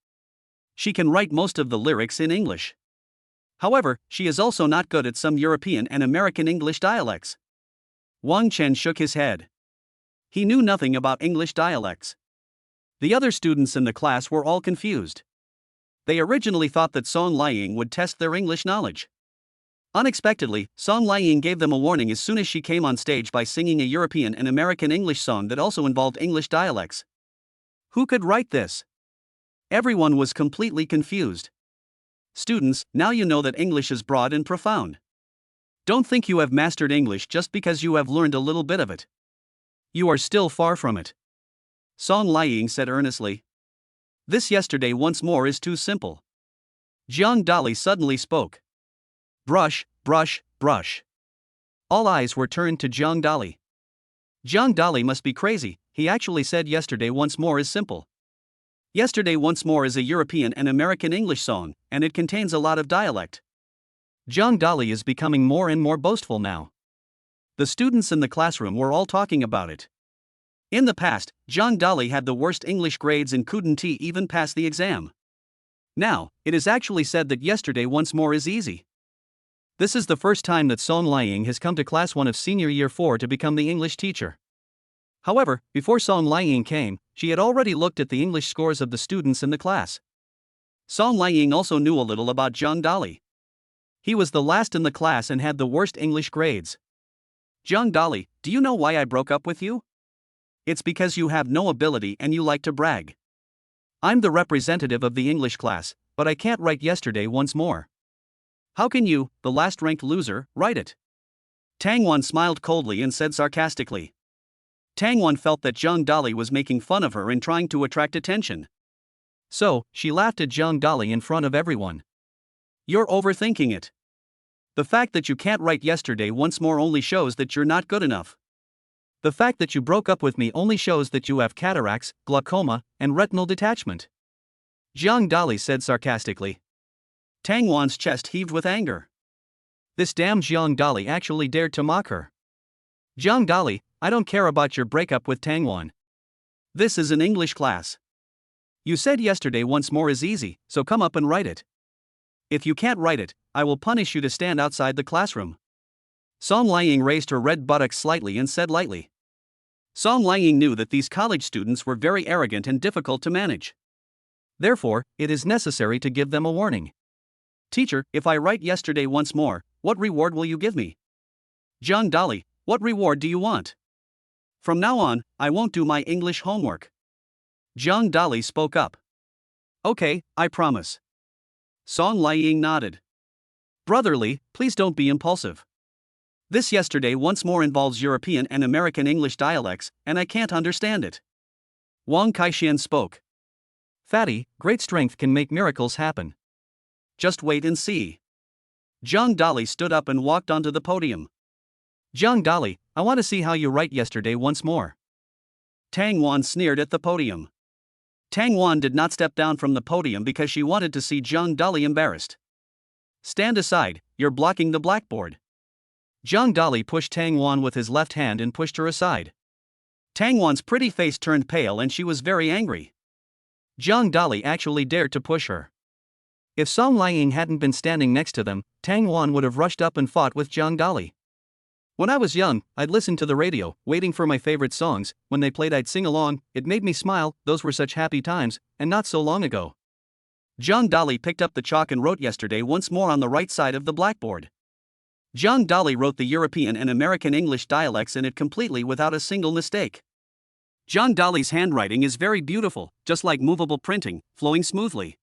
She can write most of the lyrics in English. However, she is also not good at some European and American English dialects. Wang Chen shook his head. He knew nothing about English dialects. The other students in the class were all confused. They originally thought that Song Liying would test their English knowledge. Unexpectedly, Song Liying gave them a warning as soon as she came on stage by singing a European and American English song that also involved English dialects. Who could write this? Everyone was completely confused. Students, now you know that English is broad and profound. Don't think you have mastered English just because you have learned a little bit of it. You are still far from it. Song Liying said earnestly. This yesterday once more is too simple. Zhang Dali suddenly spoke. Brush, brush, brush. All eyes were turned to Zhang Dali. Zhang Dali must be crazy, he actually said yesterday once more is simple. Yesterday once more is a European and American English song, and it contains a lot of dialect. Zhang Dali is becoming more and more boastful now. The students in the classroom were all talking about it. In the past, Zhang Dali had the worst English grades and couldn't even pass the exam. Now, it is actually said that yesterday once more is easy. This is the first time that Song Liying has come to class 1 of senior year 4 to become the English teacher. However, before Song Liying came, she had already looked at the English scores of the students in the class. Song Liying also knew a little about Zhang Dali. He was the last in the class and had the worst English grades. Zhang Dali, do you know why I broke up with you? It's because you have no ability and you like to brag. I'm the representative of the English class, but I can't write yesterday once more. How can you, the last-ranked loser, write it? Tang Wan smiled coldly and said sarcastically. Tang Wan felt that Zhang Dali was making fun of her and trying to attract attention. So, she laughed at Zhang Dali in front of everyone. You're overthinking it. The fact that you can't write yesterday once more only shows that you're not good enough. The fact that you broke up with me only shows that you have cataracts, glaucoma, and retinal detachment. Zhang Dali said sarcastically. Tang Wan's chest heaved with anger. This damn Zhang Dali actually dared to mock her. Zhang Dali, I don't care about your breakup with Tang Wan. This is an English class. You said yesterday once more is easy, so come up and write it. If you can't write it, I will punish you to stand outside the classroom. Song Liang raised her red buttocks slightly and said lightly. Song Liang knew that these college students were very arrogant and difficult to manage. Therefore, it is necessary to give them a warning. Teacher, if I write yesterday once more, what reward will you give me? Zhang Dali, what reward do you want? From now on, I won't do my English homework. Zhang Dali spoke up. Okay, I promise. Song Liang nodded. Brotherly, please don't be impulsive. This yesterday once more involves European and American English dialects, and I can't understand it. Wang Kaixian spoke. Fatty, great strength can make miracles happen. Just wait and see. Zhang Dali stood up and walked onto the podium. Zhang Dali, I want to see how you write yesterday once more. Tang Wan sneered at the podium. Tang Wan did not step down from the podium because she wanted to see Zhang Dali embarrassed. Stand aside, you're blocking the blackboard. Zhang Dali pushed Tang Wan with his left hand and pushed her aside. Tang Wan's pretty face turned pale and she was very angry. Zhang Dali actually dared to push her. If Song Liang hadn't been standing next to them, Tang Wan would have rushed up and fought with Zhang Dali. When I was young, I'd listen to the radio, waiting for my favorite songs. When they played, I'd sing along. It made me smile. Those were such happy times, and not so long ago. Zhang Dali picked up the chalk and wrote yesterday once more on the right side of the blackboard. Zhang Dali wrote the European and American English dialects in it completely without a single mistake. Zhang Dali's handwriting is very beautiful, just like movable printing, flowing smoothly.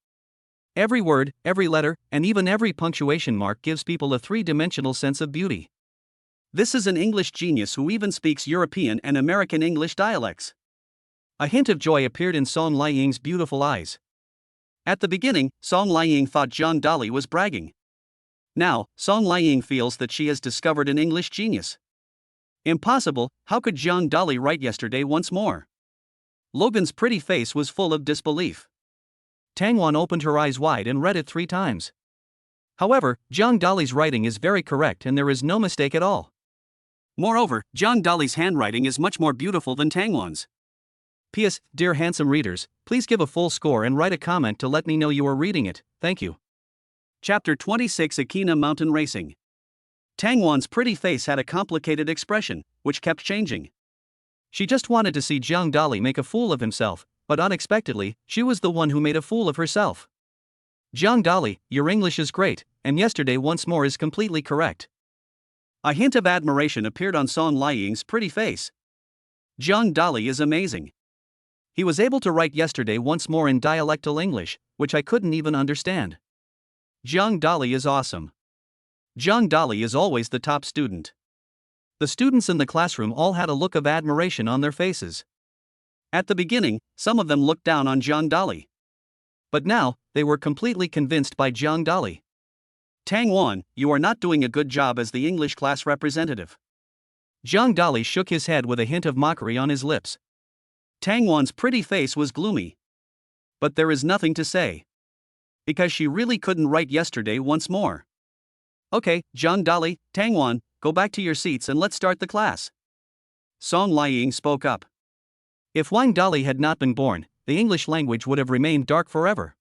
Every word, every letter, and even every punctuation mark gives people a three-dimensional sense of beauty. This is an English genius who even speaks European and American English dialects. A hint of joy appeared in Song Liang's beautiful eyes. At the beginning, Song Liang thought Zhang Dali was bragging. Now, Song Liang feels that she has discovered an English genius. Impossible, how could Zhang Dali write yesterday once more? Logan's pretty face was full of disbelief. Tang Wan opened her eyes wide and read it 3 times. However, Zhang Dali's writing is very correct and there is no mistake at all. Moreover, Zhang Dali's handwriting is much more beautiful than Tang Wan's. P.S. Dear handsome readers, please give a full score and write a comment to let me know you are reading it, thank you. Chapter 26 Akina Mountain Racing. Tang Wan's pretty face had a complicated expression, which kept changing. She just wanted to see Zhang Dali make a fool of himself, but unexpectedly, she was the one who made a fool of herself. Zhang Dali, your English is great, and yesterday once more is completely correct. A hint of admiration appeared on Song Liang's pretty face. Zhang Dali is amazing. He was able to write yesterday once more in dialectal English, which I couldn't even understand. Zhang Dali is awesome. Zhang Dali is always the top student. The students in the classroom all had a look of admiration on their faces. At the beginning, some of them looked down on Zhang Dali. But now, they were completely convinced by Zhang Dali. Tang Wan, you are not doing a good job as the English class representative. Zhang Dali shook his head with a hint of mockery on his lips. Tang Wan's pretty face was gloomy. But there is nothing to say. Because she really couldn't write yesterday once more. Okay, Zhang Dali, Tang Wan, go back to your seats and let's start the class. Song Liang spoke up. If Wang Dali had not been born, the English language would have remained dark forever.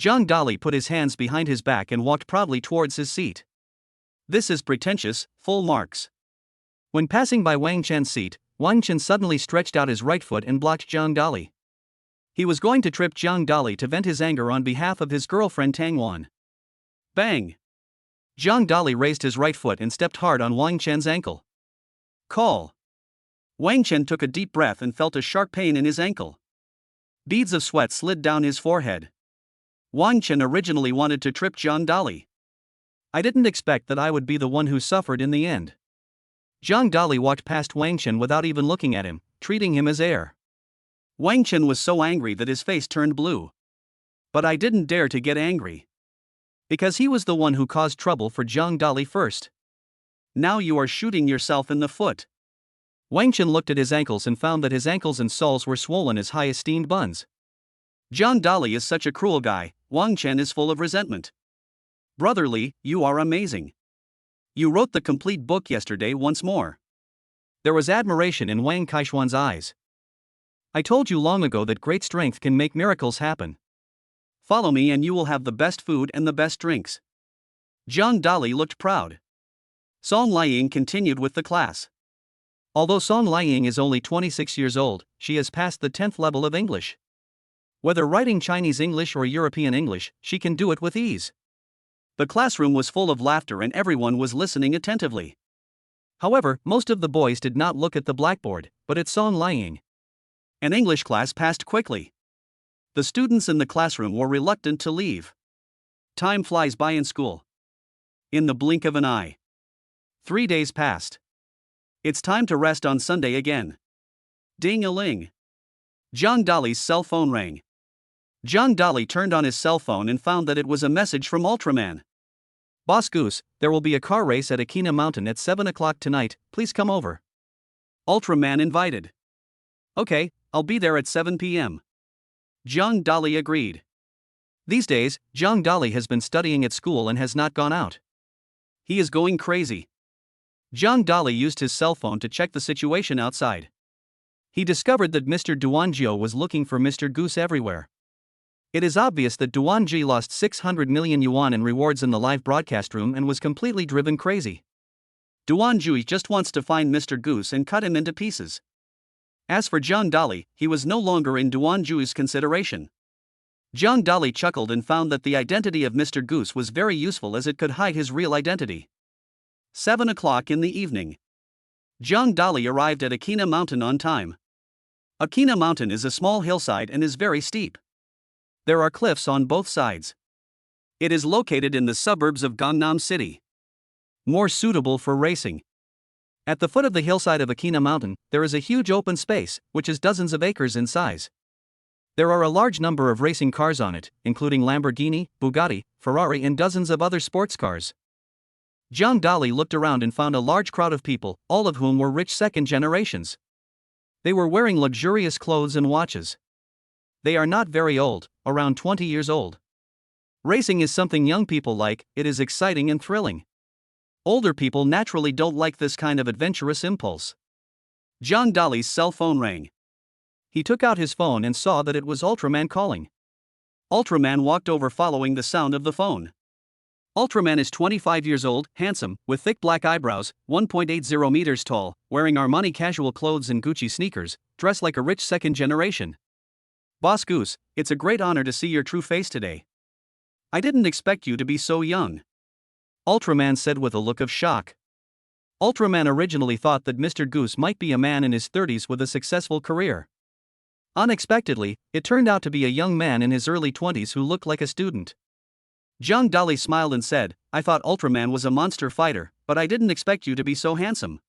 Zhang Dali put his hands behind his back and walked proudly towards his seat. This is pretentious, full marks. When passing by Wang Chen's seat, Wang Chen suddenly stretched out his right foot and blocked Zhang Dali. He was going to trip Zhang Dali to vent his anger on behalf of his girlfriend Tang Wan. Bang! Zhang Dali raised his right foot and stepped hard on Wang Chen's ankle. Call! Wang Chen took a deep breath and felt a sharp pain in his ankle. Beads of sweat slid down his forehead. Wang Chen originally wanted to trip Zhang Dali. I didn't expect that I would be the one who suffered in the end. Zhang Dali walked past Wang Chen without even looking at him, treating him as air. Wang Chen was so angry that his face turned blue. But I didn't dare to get angry. Because he was the one who caused trouble for Zhang Dali first. Now you are shooting yourself in the foot. Wang Chen looked at his ankles and found that his ankles and soles were swollen as high-esteemed buns. Zhang Dali is such a cruel guy. Wang Chen is full of resentment. Brotherly, you are amazing. You wrote the complete book yesterday once more. There was admiration in Wang Kaishuan's eyes. I told you long ago that great strength can make miracles happen. Follow me and you will have the best food and the best drinks. Zhang Dali looked proud. Song Liying continued with the class. Although Song Liying is only 26 years old, she has passed the 10th level of English. Whether writing Chinese English or European English, she can do it with ease. The classroom was full of laughter and everyone was listening attentively. However, most of the boys did not look at the blackboard, but at Song Liying. An English class passed quickly. The students in the classroom were reluctant to leave. Time flies by in school. In the blink of an eye. 3 days passed. It's time to rest on Sunday again. Ding-a-ling. Zhang Dali's cell phone rang. Zhang Dali turned on his cell phone and found that it was a message from Ultraman. Boss Goose, there will be a car race at Akina Mountain at 7 o'clock tonight, please come over. Ultraman invited. Okay, I'll be there at 7 p.m. Zhang Dali agreed. These days, Zhang Dali has been studying at school and has not gone out. He is going crazy. Zhang Dali used his cell phone to check the situation outside. He discovered that Mr. Duanjiu was looking for Mr. Goose everywhere. It is obvious that Duanji lost 600 million yuan in rewards in the live broadcast room and was completely driven crazy. Duanji just wants to find Mr. Goose and cut him into pieces. As for Zhang Dali, he was no longer in Duanji's consideration. Zhang Dali chuckled and found that the identity of Mr. Goose was very useful as it could hide his real identity. 7 o'clock in the evening. Zhang Dali arrived at Akina Mountain on time. Akina Mountain is a small hillside and is very steep. There are cliffs on both sides. It is located in the suburbs of Gangnam City. More suitable for racing. At the foot of the hillside of Akina Mountain, there is a huge open space, which is dozens of acres in size. There are a large number of racing cars on it, including Lamborghini, Bugatti, Ferrari and dozens of other sports cars. Zhang Dali looked around and found a large crowd of people, all of whom were rich second generations. They were wearing luxurious clothes and watches. They are not very old, around 20 years old. Racing is something young people like, it is exciting and thrilling. Older people naturally don't like this kind of adventurous impulse. Zhang Dali's cell phone rang. He took out his phone and saw that it was Ultraman calling. Ultraman walked over following the sound of the phone. Ultraman is 25 years old, handsome, with thick black eyebrows, 1.80 meters tall, wearing Armani casual clothes and Gucci sneakers, dressed like a rich second generation. Boss Goose, it's a great honor to see your true face today. I didn't expect you to be so young. Ultraman said with a look of shock. Ultraman originally thought that Mr. Goose might be a man in his 30s with a successful career. Unexpectedly, it turned out to be a young man in his early 20s who looked like a student. Zhang Dali smiled and said, I thought Ultraman was a monster fighter, but I didn't expect you to be so handsome.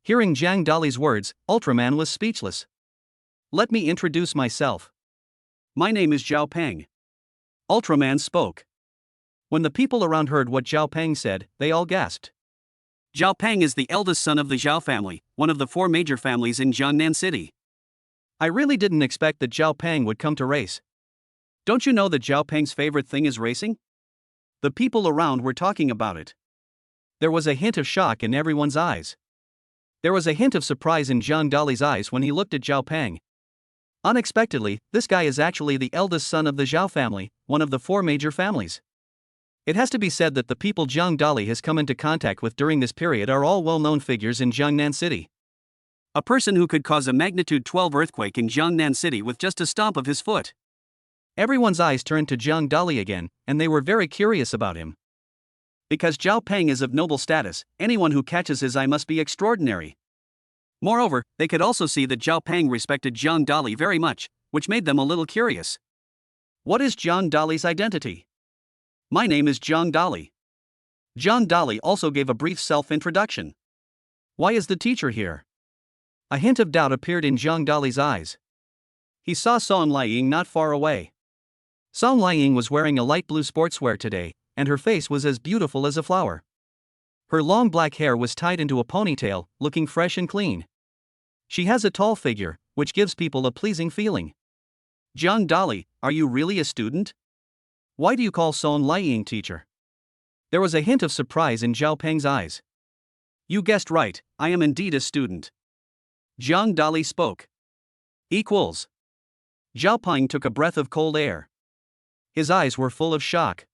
Hearing Zhang Dali's words, Ultraman was speechless. Let me introduce myself. My name is Zhao Peng. Ultraman spoke. When the people around heard what Zhao Peng said, they all gasped. Zhao Peng is the eldest son of the Zhao family, one of the 4 major families in Jiangnan City. I really didn't expect that Zhao Peng would come to race. Don't you know that Zhao Peng's favorite thing is racing? The people around were talking about it. There was a hint of shock in everyone's eyes. There was a hint of surprise in Zhang Dali's eyes when he looked at Zhao Peng. Unexpectedly, this guy is actually the eldest son of the Zhao family, one of the 4 major families. It has to be said that the people Zhang Dali has come into contact with during this period are all well-known figures in Jiangnan City. A person who could cause a magnitude 12 earthquake in Jiangnan City with just a stomp of his foot. Everyone's eyes turned to Zhang Dali again, and they were very curious about him. Because Zhao Peng is of noble status, anyone who catches his eye must be extraordinary. Moreover, they could also see that Zhao Peng respected Zhang Dali very much, which made them a little curious. What is John Dolly's identity? My name is John Dolly. John Dolly also gave a brief self-introduction. Why is the teacher here? A hint of doubt appeared in John Dolly's eyes. He saw Song Liang not far away. Song Liang was wearing a light blue sportswear today, and her face was as beautiful as a flower. Her long black hair was tied into a ponytail, looking fresh and clean. She has a tall figure, which gives people a pleasing feeling. John Dolly, are you really a student? Why do you call Song Liang teacher? There was a hint of surprise in Zhao Peng's eyes. You guessed right, I am indeed a student. John Dolly spoke. Equals. Zhao Peng took a breath of cold air. His eyes were full of shock.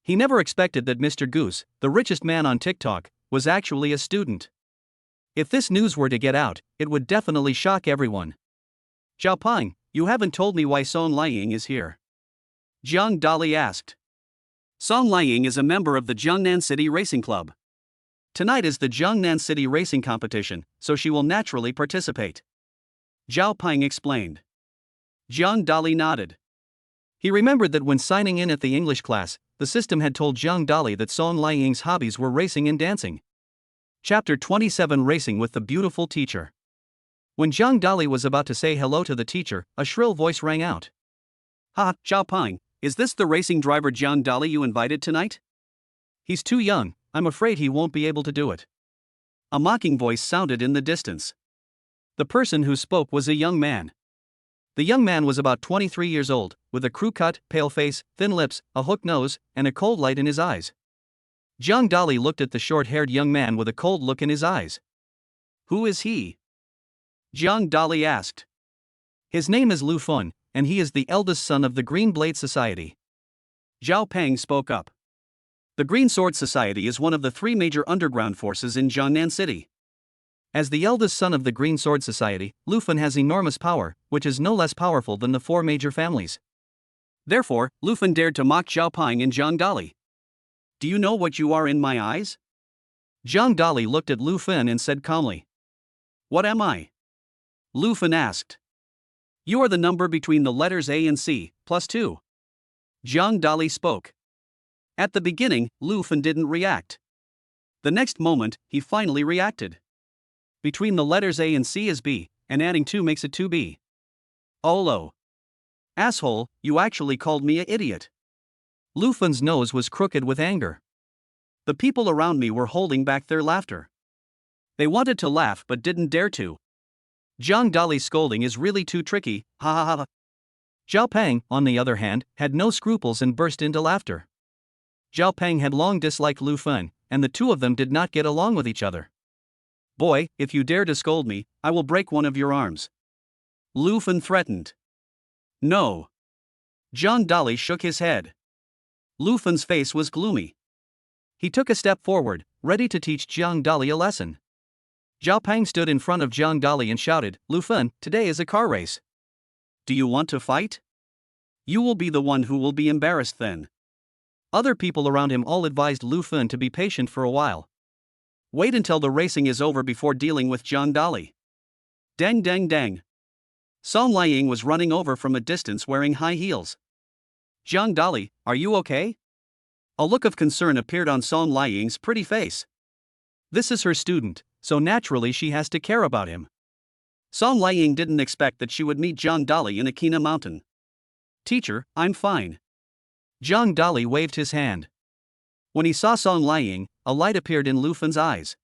He never expected that Mr. Goose, the richest man on TikTok, was actually a student. If this news were to get out, it would definitely shock everyone. Zhao Peng, you haven't told me why Song Liang is here. John Dolly asked. Song Liang is a member of the Jiangnan City Racing Club. Tonight is the Jiangnan City Racing Competition, so she will naturally participate. Zhao Peng explained. John Dolly nodded. He remembered that when signing in at the English class, the system had told Zhang Dolly that Song Liang's hobbies were racing and dancing. Chapter 27 Racing with the Beautiful Teacher. When Zhang Dolly was about to say hello to the teacher, a shrill voice rang out. Ha, Zhao Peng, is this the racing driver Zhang Dolly you invited tonight? He's too young, I'm afraid he won't be able to do it. A mocking voice sounded in the distance. The person who spoke was a young man. The young man was about 23 years old, with a crew cut, pale face, thin lips, a hooked nose, and a cold light in his eyes. Zhang Dolly looked at the short-haired young man with a cold look in his eyes. Who is he? Zhang Dolly asked. His name is Lu Fun, and he is the eldest son of the Green Blade Society. Zhao Peng spoke up. The Green Sword Society is one of the three major underground forces in Jiangnan City. As the eldest son of the Green Sword Society, Lu Fun has enormous power, which is no less powerful than the four major families. Therefore, Lu Fun dared to mock Zhao Peng and Zhang Dolly. Do you know what you are in my eyes? Zhang Dolly looked at Lu Fun and said calmly. What am I? Lu Fun asked. You are the number between the letters A and C, plus 2. Zhang Dolly spoke. At the beginning, Lu Fun didn't react. The next moment, he finally reacted. Between the letters A and C is B, and adding 2 makes it 2B. Olo. Asshole, you actually called me an idiot. Lu Fun's nose was crooked with anger. The people around me were holding back their laughter. They wanted to laugh but didn't dare to. Zhang Dolly's scolding is really too tricky, ha ha ha. Zhao Peng, on the other hand, had no scruples and burst into laughter. Zhao Peng had long disliked Lu Fun, and the two of them did not get along with each other. Boy, if you dare to scold me, I will break one of your arms. Lu Fun threatened. No. Zhang Dolly shook his head. Lu Fun's face was gloomy. He took a step forward, ready to teach Zhang Dolly a lesson. Zhao Peng stood in front of Zhang Dolly and shouted, Lu Fun, today is a car race. Do you want to fight? You will be the one who will be embarrassed then. Other people around him all advised Lu Fun to be patient for a while. Wait until the racing is over before dealing with Zhang Dolly. Dang dang dang. Song Liang was running over from a distance wearing high heels. Zhang Dolly, are you okay? A look of concern appeared on Song Liang's pretty face. This is her student, so naturally she has to care about him. Song Liang didn't expect that she would meet Zhang Dolly in Akina Mountain. Teacher, I'm fine. Zhang Dolly waved his hand. When he saw Song Liang, a light appeared in Lu Fun's eyes.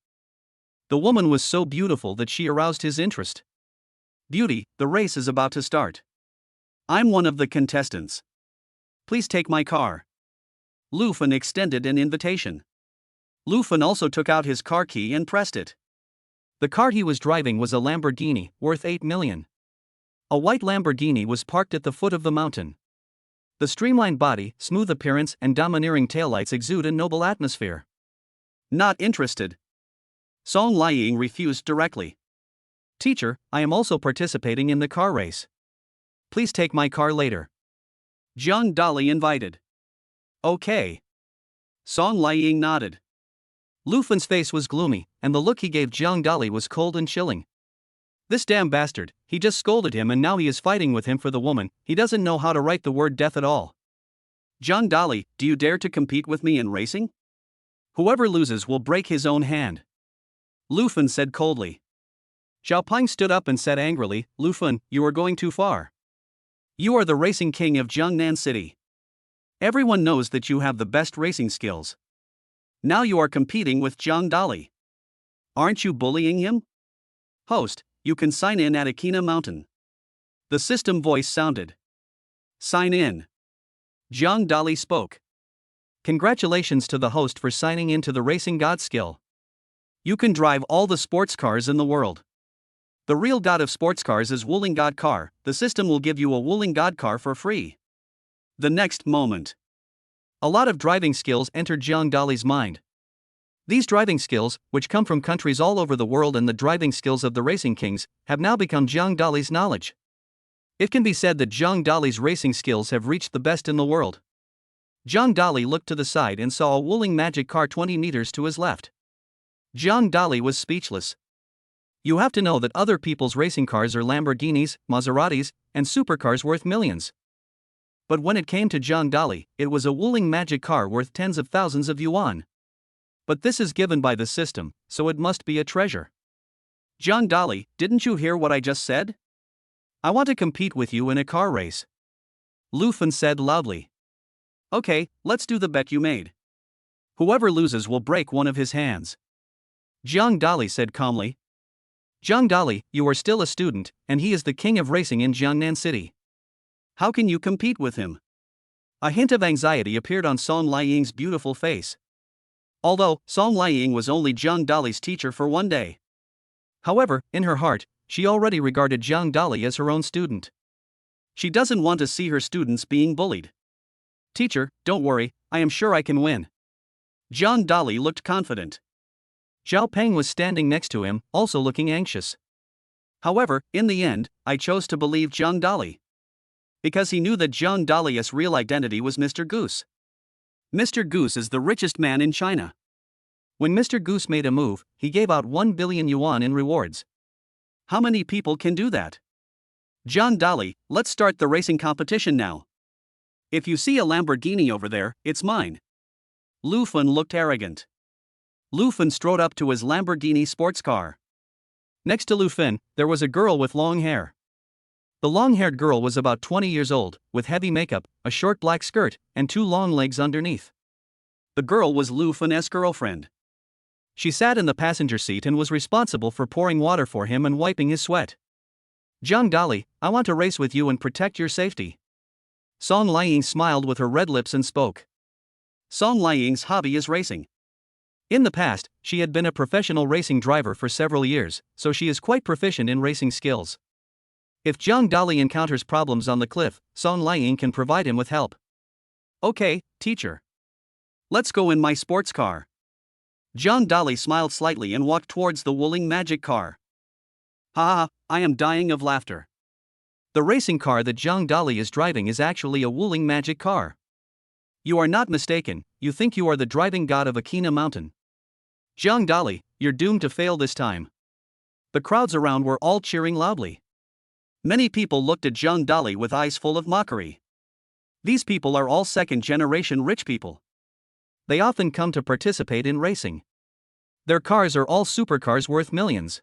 The woman was so beautiful that she aroused his interest. Beauty, the race is about to start. I'm one of the contestants. Please take my car. Lu Fun extended an invitation. Lu Fun also took out his car key and pressed it. The car he was driving was a Lamborghini, worth 8 million. A white Lamborghini was parked at the foot of the mountain. The streamlined body, smooth appearance, and domineering taillights exude a noble atmosphere. Not interested. Song Liang refused directly. Teacher, I am also participating in the car race. Please take my car later. Zhang Dolly invited. Okay. Song Liang nodded. Lu Fun's face was gloomy, and the look he gave Zhang Dolly was cold and chilling. This damn bastard, he just scolded him and now he is fighting with him for the woman. He doesn't know how to write the word death at all. John Dolly, do you dare to compete with me in racing? Whoever loses will break his own hand. Lu Fen said coldly. Zhao Ping stood up and said angrily, Lu Fen, you are going too far. You are the racing king of Jiangnan City. Everyone knows that you have the best racing skills. Now you are competing with Zhang Dali. Aren't you bullying him? Host, you can sign in at Akina Mountain. The system voice sounded. Sign in. Zhang Dali spoke. Congratulations to the host for signing in to the Racing God skill. You can drive all the sports cars in the world. The real god of sports cars is Wuling God car. The system will give you a Wuling God car for free. The next moment. A lot of driving skills entered Zhang Dali's mind. These driving skills, which come from countries all over the world and the driving skills of the racing kings, have now become Zhang Dali's knowledge. It can be said that Zhang Dali's racing skills have reached the best in the world. Zhang Dali looked to the side and saw a Wuling magic car 20 meters to his left. Zhang Dali was speechless. You have to know that other people's racing cars are Lamborghinis, Maseratis, and supercars worth millions. But when it came to Zhang Dali, it was a Wuling magic car worth tens of thousands of yuan. But this is given by the system, so it must be a treasure. Zhang Dali, didn't you hear what I just said? I want to compete with you in a car race. Lu Fen said loudly. Okay, let's do the bet you made. Whoever loses will break one of his hands. Zhang Dali said calmly. Zhang Dali, you are still a student, and he is the king of racing in Jiangnan City. How can you compete with him? A hint of anxiety appeared on Song Liying's beautiful face. Although, Song Liying was only Zhang Dali's teacher for one day. However, in her heart, she already regarded Zhang Dali as her own student. She doesn't want to see her students being bullied. Teacher, don't worry, I am sure I can win. Zhang Dali looked confident. Zhao Peng was standing next to him, also looking anxious. However, in the end, I chose to believe Zhang Dali. Because he knew that Zhang Dali's real identity was Mr. Goose. Mr. Goose is the richest man in China. When Mr. Goose made a move, he gave out 1 billion yuan in rewards. How many people can do that? Zhang Dali, let's start the racing competition now. If you see a Lamborghini over there, it's mine. Lu Fen looked arrogant. Lu Fen strode up to his Lamborghini sports car. Next to Lu Fen, there was a girl with long hair. The long-haired girl was about 20 years old, with heavy makeup, a short black skirt, and 2 long legs underneath. The girl was Lu Fen's girlfriend. She sat in the passenger seat and was responsible for pouring water for him and wiping his sweat. Zhang Dali, I want to race with you and protect your safety. Song Liying smiled with her red lips and spoke. Song Liying's hobby is racing. In the past, she had been a professional racing driver for several years, so she is quite proficient in racing skills. If Zhang Dali encounters problems on the cliff, Song Liying can provide him with help. Okay, teacher. Let's go in my sports car. Zhang Dali smiled slightly and walked towards the Wuling magic car. Ha, I am dying of laughter. The racing car that Zhang Dali is driving is actually a Wuling magic car. You are not mistaken, you think you are the driving god of Akina Mountain. Zhang Dali, you're doomed to fail this time. The crowds around were all cheering loudly. Many people looked at Zhang Dali with eyes full of mockery. These people are all second-generation rich people. They often come to participate in racing. Their cars are all supercars worth millions.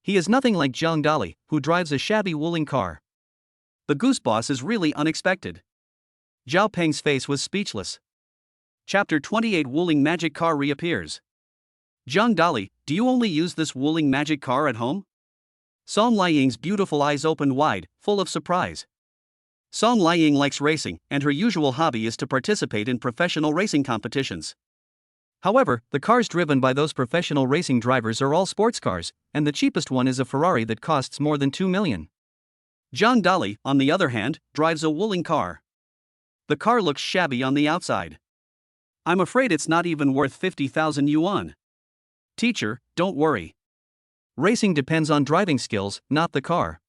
He is nothing like Zhang Dali, who drives a shabby Wuling car. The Goose Boss is really unexpected. Zhao Peng's face was speechless. Chapter 28 Wuling Magic Car reappears. Zhang Dali, do you only use this Wuling magic car at home? Song Liying's beautiful eyes opened wide, full of surprise. Song Liying likes racing, and her usual hobby is to participate in professional racing competitions. However, the cars driven by those professional racing drivers are all sports cars, and the cheapest one is a Ferrari that costs more than 2 million. Zhang Dali, on the other hand, drives a Wuling car. The car looks shabby on the outside. I'm afraid it's not even worth 50,000 yuan. Teacher, don't worry. Racing depends on driving skills, not the car.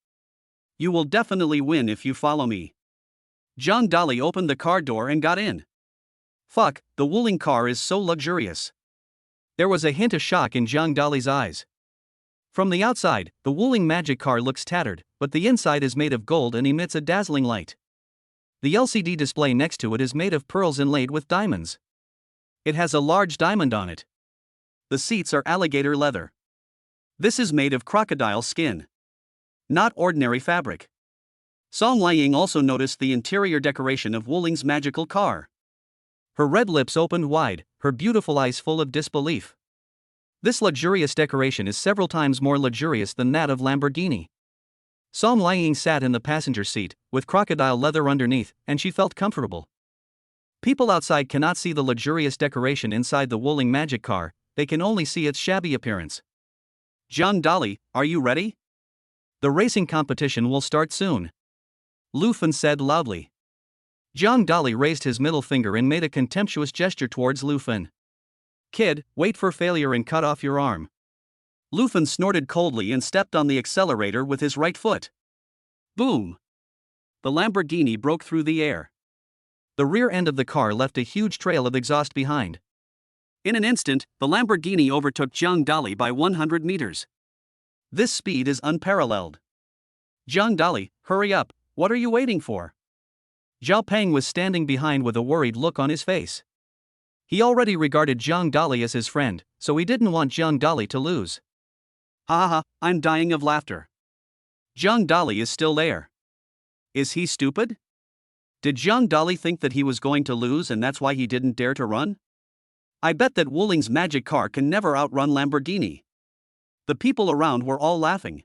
You will definitely win if you follow me. Zhang Dali opened the car door and got in. Fuck, the Wuling car is so luxurious. There was a hint of shock in Zhang Dali's eyes. From the outside, the Wuling magic car looks tattered, but the inside is made of gold and emits a dazzling light. The LCD display next to it is made of pearls inlaid with diamonds. It has a large diamond on it. The seats are alligator leather. This is made of crocodile skin, not ordinary fabric. Song Liang also noticed the interior decoration of Wuling's magical car. Her red lips opened wide, her beautiful eyes full of disbelief. This luxurious decoration is several times more luxurious than that of Lamborghini. Song Liang sat in the passenger seat, with crocodile leather underneath, and she felt comfortable. People outside cannot see the luxurious decoration inside the Wuling magic car, they can only see its shabby appearance. Zhang Dali, are you ready? The racing competition will start soon. Lu Fen said loudly. Zhang Dali raised his middle finger and made a contemptuous gesture towards Lu Fen. Kid, wait for failure and cut off your arm. Lu Fen snorted coldly and stepped on the accelerator with his right foot. Boom! The Lamborghini broke through the air. The rear end of the car left a huge trail of exhaust behind. In an instant, the Lamborghini overtook Zhang Dali by 100 meters. This speed is unparalleled. Zhang Dali, hurry up, what are you waiting for? Zhao Peng was standing behind with a worried look on his face. He already regarded Zhang Dali as his friend, so he didn't want Zhang Dali to lose. Ha ha, I'm dying of laughter. Zhang Dali is still there. Is he stupid? Did Zhang Dali think that he was going to lose and that's why he didn't dare to run? I bet that Wuling's magic car can never outrun Lamborghini. The people around were all laughing.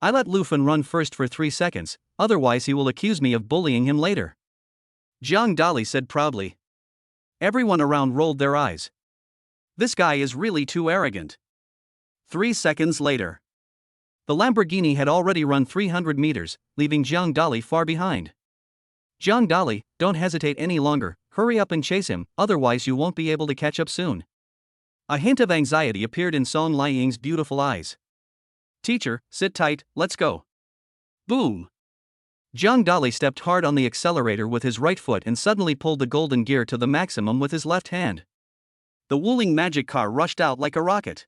I let Lu Fen run first for 3 seconds, otherwise he will accuse me of bullying him later. Zhang Dali said proudly. Everyone around rolled their eyes. This guy is really too arrogant. 3 seconds later. The Lamborghini had already run 300 meters, leaving Zhang Dali far behind. Zhang Dali, don't hesitate any longer, hurry up and chase him, otherwise you won't be able to catch up soon. A hint of anxiety appeared in Song Liang's beautiful eyes. Teacher, sit tight, let's go. Boom! Zhang Dali stepped hard on the accelerator with his right foot and suddenly pulled the golden gear to the maximum with his left hand. The Wuling magic car rushed out like a rocket.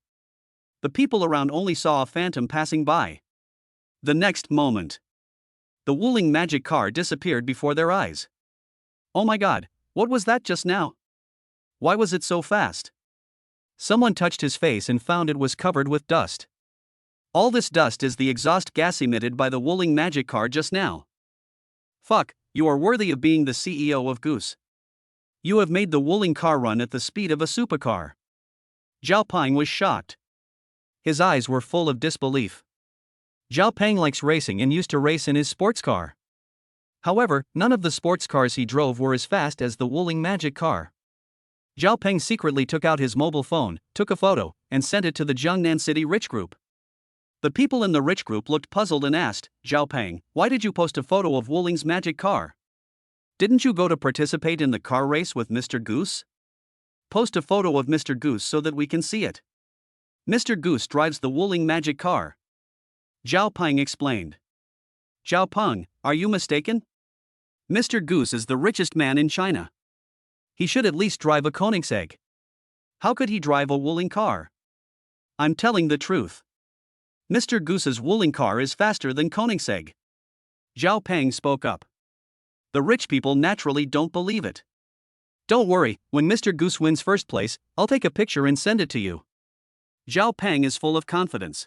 The people around only saw a phantom passing by. The next moment, the Wuling magic car disappeared before their eyes. Oh my god, what was that just now? Why was it so fast? Someone touched his face and found it was covered with dust. All this dust is the exhaust gas emitted by the Wuling magic car just now. Fuck, you are worthy of being the CEO of Goose. You have made the Wuling car run at the speed of a supercar. Zhao Peng was shocked. His eyes were full of disbelief. Zhao Peng likes racing and used to race in his sports car. However, none of the sports cars he drove were as fast as the Wuling magic car. Zhao Peng secretly took out his mobile phone, took a photo, and sent it to the Jiangnan City Rich Group. The people in the Rich Group looked puzzled and asked, Zhao Peng, why did you post a photo of Wuling's magic car? Didn't you go to participate in the car race with Mr. Goose? Post a photo of Mr. Goose so that we can see it. Mr. Goose drives the Wuling magic car. Zhao Peng explained. Zhao Peng, are you mistaken? Mr. Goose is the richest man in China. He should at least drive a Koenigsegg. How could he drive a Wuling car? I'm telling the truth. Mr. Goose's Wuling car is faster than Koenigsegg. Zhao Peng spoke up. The rich people naturally don't believe it. Don't worry, when Mr. Goose wins first place, I'll take a picture and send it to you. Zhao Peng is full of confidence.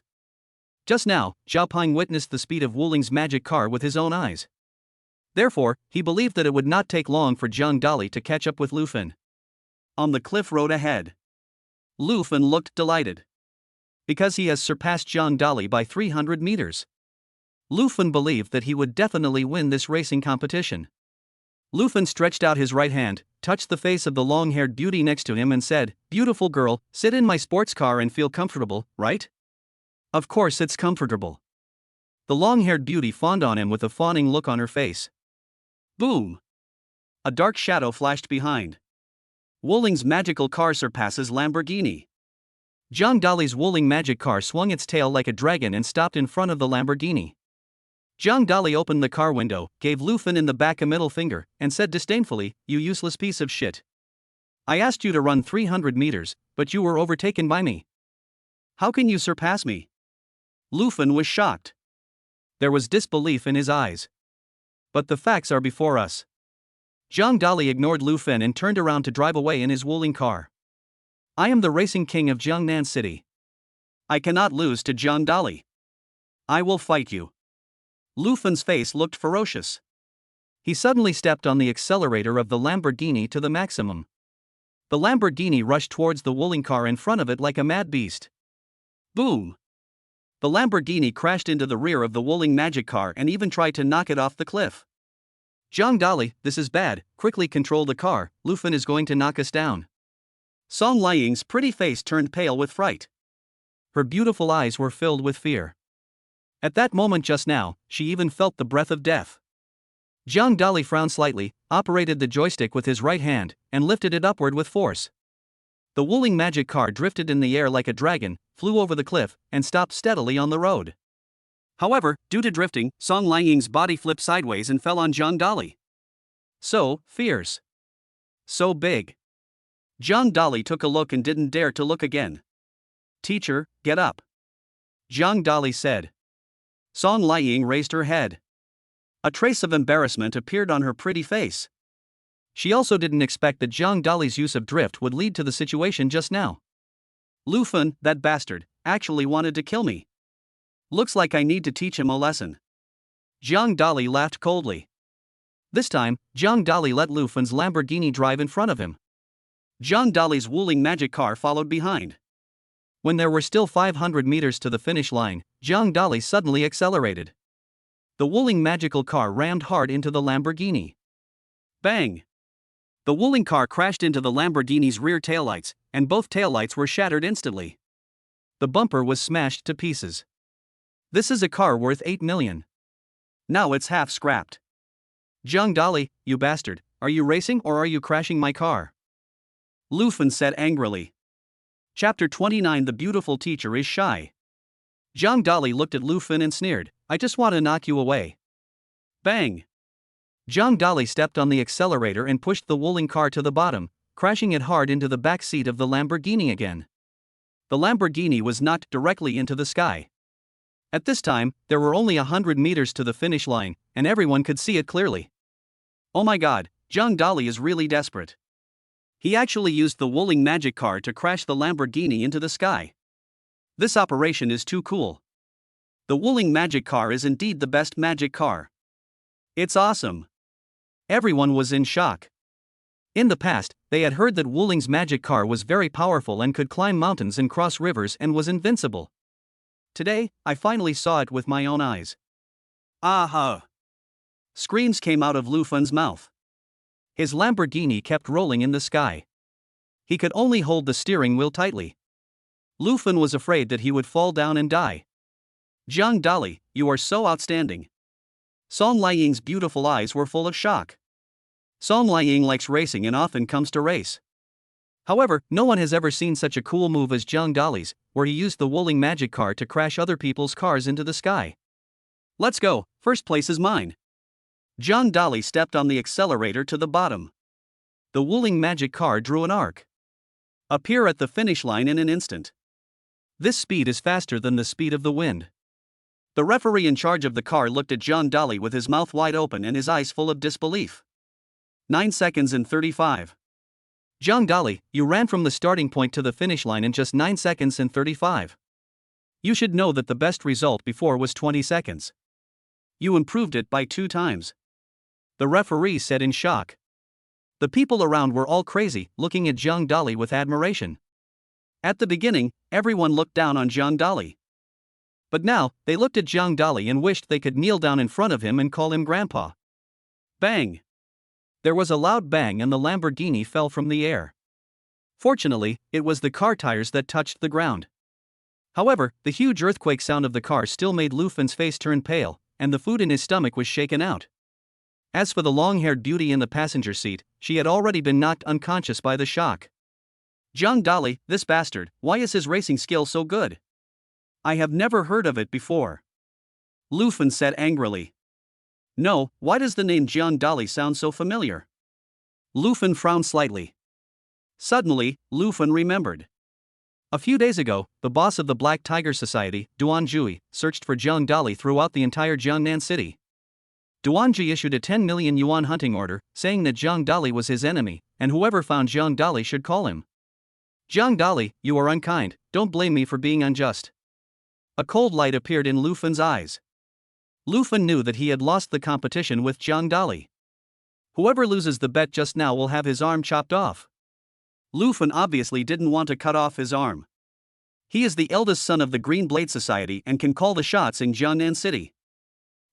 Just now, Zhao Peng witnessed the speed of Wuling's magic car with his own eyes. Therefore, he believed that it would not take long for Zhang Dali to catch up with Lu Fen. On the cliff road ahead, Lu Fen looked delighted. Because he has surpassed Zhang Dali by 300 meters. Lu Fen believed that he would definitely win this racing competition. Lu Fen stretched out his right hand, touched the face of the long-haired beauty next to him and said, Beautiful girl, sit in my sports car and feel comfortable, right? Of course it's comfortable. The long-haired beauty fawned on him with a fawning look on her face. Boom! A dark shadow flashed behind. Wuling's magical car surpasses Lamborghini. Zhang Dali's Wuling magic car swung its tail like a dragon and stopped in front of the Lamborghini. Zhang Dali opened the car window, gave Lu Fen in the back a middle finger, and said disdainfully, You useless piece of shit. I asked you to run 300 meters, but you were overtaken by me. How can you surpass me? Lufin was shocked. There was disbelief in his eyes. But the facts are before us. Zhang Dali ignored Lufin and turned around to drive away in his Wuling car. I am the racing king of Jiangnan City. I cannot lose to Zhang Dali. I will fight you. Lufin's face looked ferocious. He suddenly stepped on the accelerator of the Lamborghini to the maximum. The Lamborghini rushed towards the Wuling car in front of it like a mad beast. Boom! The Lamborghini crashed into the rear of the Wuling magic car and even tried to knock it off the cliff. Zhang Dali, this is bad, quickly control the car, Lufin is going to knock us down. Song Liying's pretty face turned pale with fright. Her beautiful eyes were filled with fear. At that moment just now, she even felt the breath of death. Zhang Dali frowned slightly, operated the joystick with his right hand, and lifted it upward with force. The Wuling magic car drifted in the air like a dragon, flew over the cliff, and stopped steadily on the road. However, due to drifting, Song Liying's body flipped sideways and fell on Zhang Dali. So fierce. So big. Zhang Dali took a look and didn't dare to look again. Teacher, get up. Zhang Dali said. Song Liying raised her head. A trace of embarrassment appeared on her pretty face. She also didn't expect that Zhang Dali's use of drift would lead to the situation just now. Lufin, that bastard, actually wanted to kill me. Looks like I need to teach him a lesson. Zhang Dali laughed coldly. This time, Zhang Dali let Lufin's Lamborghini drive in front of him. Zhang Dali's Wuling magic car followed behind. When there were still 500 meters to the finish line, Zhang Dali suddenly accelerated. The Wuling magical car rammed hard into the Lamborghini. Bang! The Wuling car crashed into the Lamborghini's rear taillights, and both taillights were shattered instantly. The bumper was smashed to pieces. This is a car worth 8 million. Now it's half scrapped. Zhang Dali, you bastard, are you racing or are you crashing my car? Lufin said angrily. Chapter 29 The beautiful teacher is shy. Zhang Dali looked at Lufin and sneered, I just want to knock you away. Bang! Zhang Dali stepped on the accelerator and pushed the Wuling car to the bottom, crashing it hard into the back seat of the Lamborghini again. The Lamborghini was knocked directly into the sky. At this time, there were only 100 meters to the finish line, and everyone could see it clearly. Oh my god, Zhang Dali is really desperate. He actually used the Wuling magic car to crash the Lamborghini into the sky. This operation is too cool. The Wuling magic car is indeed the best magic car. It's awesome. Everyone was in shock. In the past, they had heard that Wuling's magic car was very powerful and could climb mountains and cross rivers and was invincible. Today, I finally saw it with my own eyes. Aha! Screams came out of Lufin's mouth. His Lamborghini kept rolling in the sky. He could only hold the steering wheel tightly. Lufin was afraid that he would fall down and die. Zhang Dali, you are so outstanding. Song Liying's beautiful eyes were full of shock. Song Liying likes racing and often comes to race. However, no one has ever seen such a cool move as Zhang Dali's, where he used the Wuling magic car to crash other people's cars into the sky. Let's go, first place is mine. Zhang Dali stepped on the accelerator to the bottom. The Wuling magic car drew an arc. Appear at the finish line in an instant. This speed is faster than the speed of the wind. The referee in charge of the car looked at Zhang Dali with his mouth wide open and his eyes full of disbelief. 9 seconds and 35. Zhang Dali, you ran from the starting point to the finish line in just 9 seconds and 35. You should know that the best result before was 20 seconds. You improved it by 2 times. The referee said in shock. The people around were all crazy, looking at Zhang Dali with admiration. At the beginning, everyone looked down on Zhang Dali. But now, they looked at Zhang Dali and wished they could kneel down in front of him and call him grandpa. Bang! There was a loud bang and the Lamborghini fell from the air. Fortunately, it was the car tires that touched the ground. However, the huge earthquake sound of the car still made Lufin's face turn pale, and the food in his stomach was shaken out. As for the long-haired beauty in the passenger seat, she had already been knocked unconscious by the shock. Zhang Dali, this bastard, why is his racing skill so good? I have never heard of it before. Lufin said angrily. No, why does the name Zhang Dali sound so familiar? Lufin frowned slightly. Suddenly, Lufin remembered. A few days ago, the boss of the Black Tiger Society, Duan Jui, searched for Jiang Dali throughout the entire Jiangnan city. Duan Jui issued a 10 million yuan hunting order, saying that Jiang Dali was his enemy, and whoever found Jiang Dali should call him. Jiang Dali, you are unkind, don't blame me for being unjust. A cold light appeared in Lu Fen's eyes. Lu Fen knew that he had lost the competition with Jiang Dali. Whoever loses the bet just now will have his arm chopped off. Lu Fen obviously didn't want to cut off his arm. He is the eldest son of the Green Blade Society and can call the shots in Jiangnan City.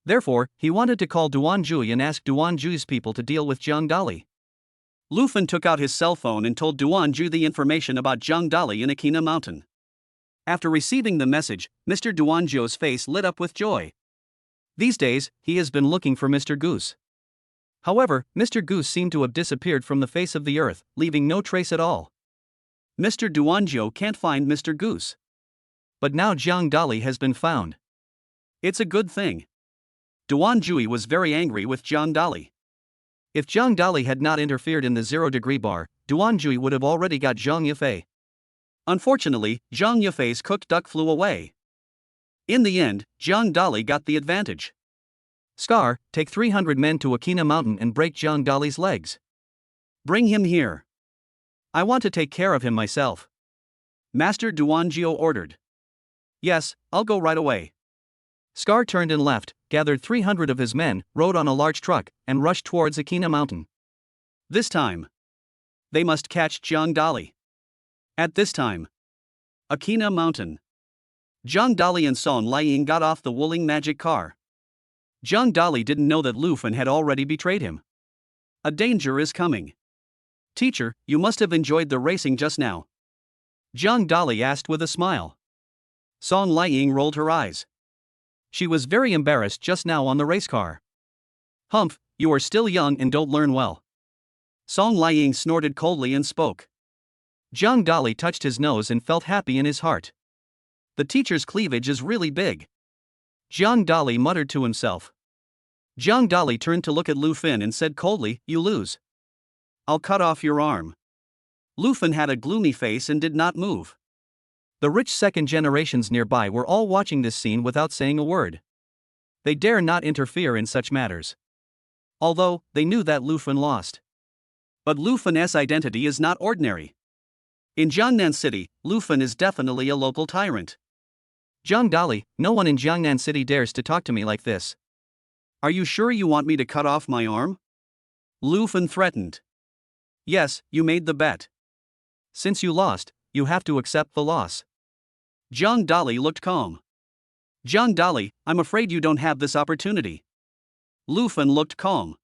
Therefore, he wanted to call Duan Jui and ask Duan Jui's people to deal with Jiang Dali. Lu Fen took out his cell phone and told Duan Jui the information about Jiang Dali in Akina Mountain. After receiving the message, Mr. Duan Jui's face lit up with joy. These days, he has been looking for Mr. Goose. However, Mr. Goose seemed to have disappeared from the face of the earth, leaving no trace at all. Mr. Duan Jiu can't find Mr. Goose. But now Jiang Dali has been found. It's a good thing. Duan Jui was very angry with Jiang Dali. If Jiang Dali had not interfered in the 0-degree bar, Duan Jui would have already got Zhang Yifei. Unfortunately, Zhang Yifei's cooked duck flew away. In the end, Jiang Dali got the advantage. Scar, take 300 men to Akina Mountain and break Jiang Dali's legs. Bring him here. I want to take care of him myself. Master Duan Jiu ordered. Yes, I'll go right away. Scar turned and left, gathered 300 of his men, rode on a large truck, and rushed towards Akina Mountain. This time, they must catch Jiang Dali. At this time, Akina Mountain. Jiang Dali and Song Liang got off the Wuling magic car. Jiang Dali didn't know that Lu Fen had already betrayed him. A danger is coming. Teacher, you must have enjoyed the racing just now. Jiang Dali asked with a smile. Song Liang rolled her eyes. She was very embarrassed just now on the race car. Humph, you are still young and don't learn well. Song Liang snorted coldly and spoke. Jiang Dali touched his nose and felt happy in his heart. The teacher's cleavage is really big. Jiang Dali muttered to himself. Jiang Dali turned to look at Lu Fen and said coldly, you lose. I'll cut off your arm. Lu Fen had a gloomy face and did not move. The rich second generations nearby were all watching this scene without saying a word. They dare not interfere in such matters. Although, they knew that Lu Fen lost. But Lu Fen's identity is not ordinary. In Jiangnan City, Lu Fen is definitely a local tyrant. Jiang Dali, no one in Jiangnan City dares to talk to me like this. Are you sure you want me to cut off my arm? Lu Fen threatened. Yes, you made the bet. Since you lost, you have to accept the loss. Jiang Dali looked calm. Jiang Dali, I'm afraid you don't have this opportunity. Lu Fen looked calm.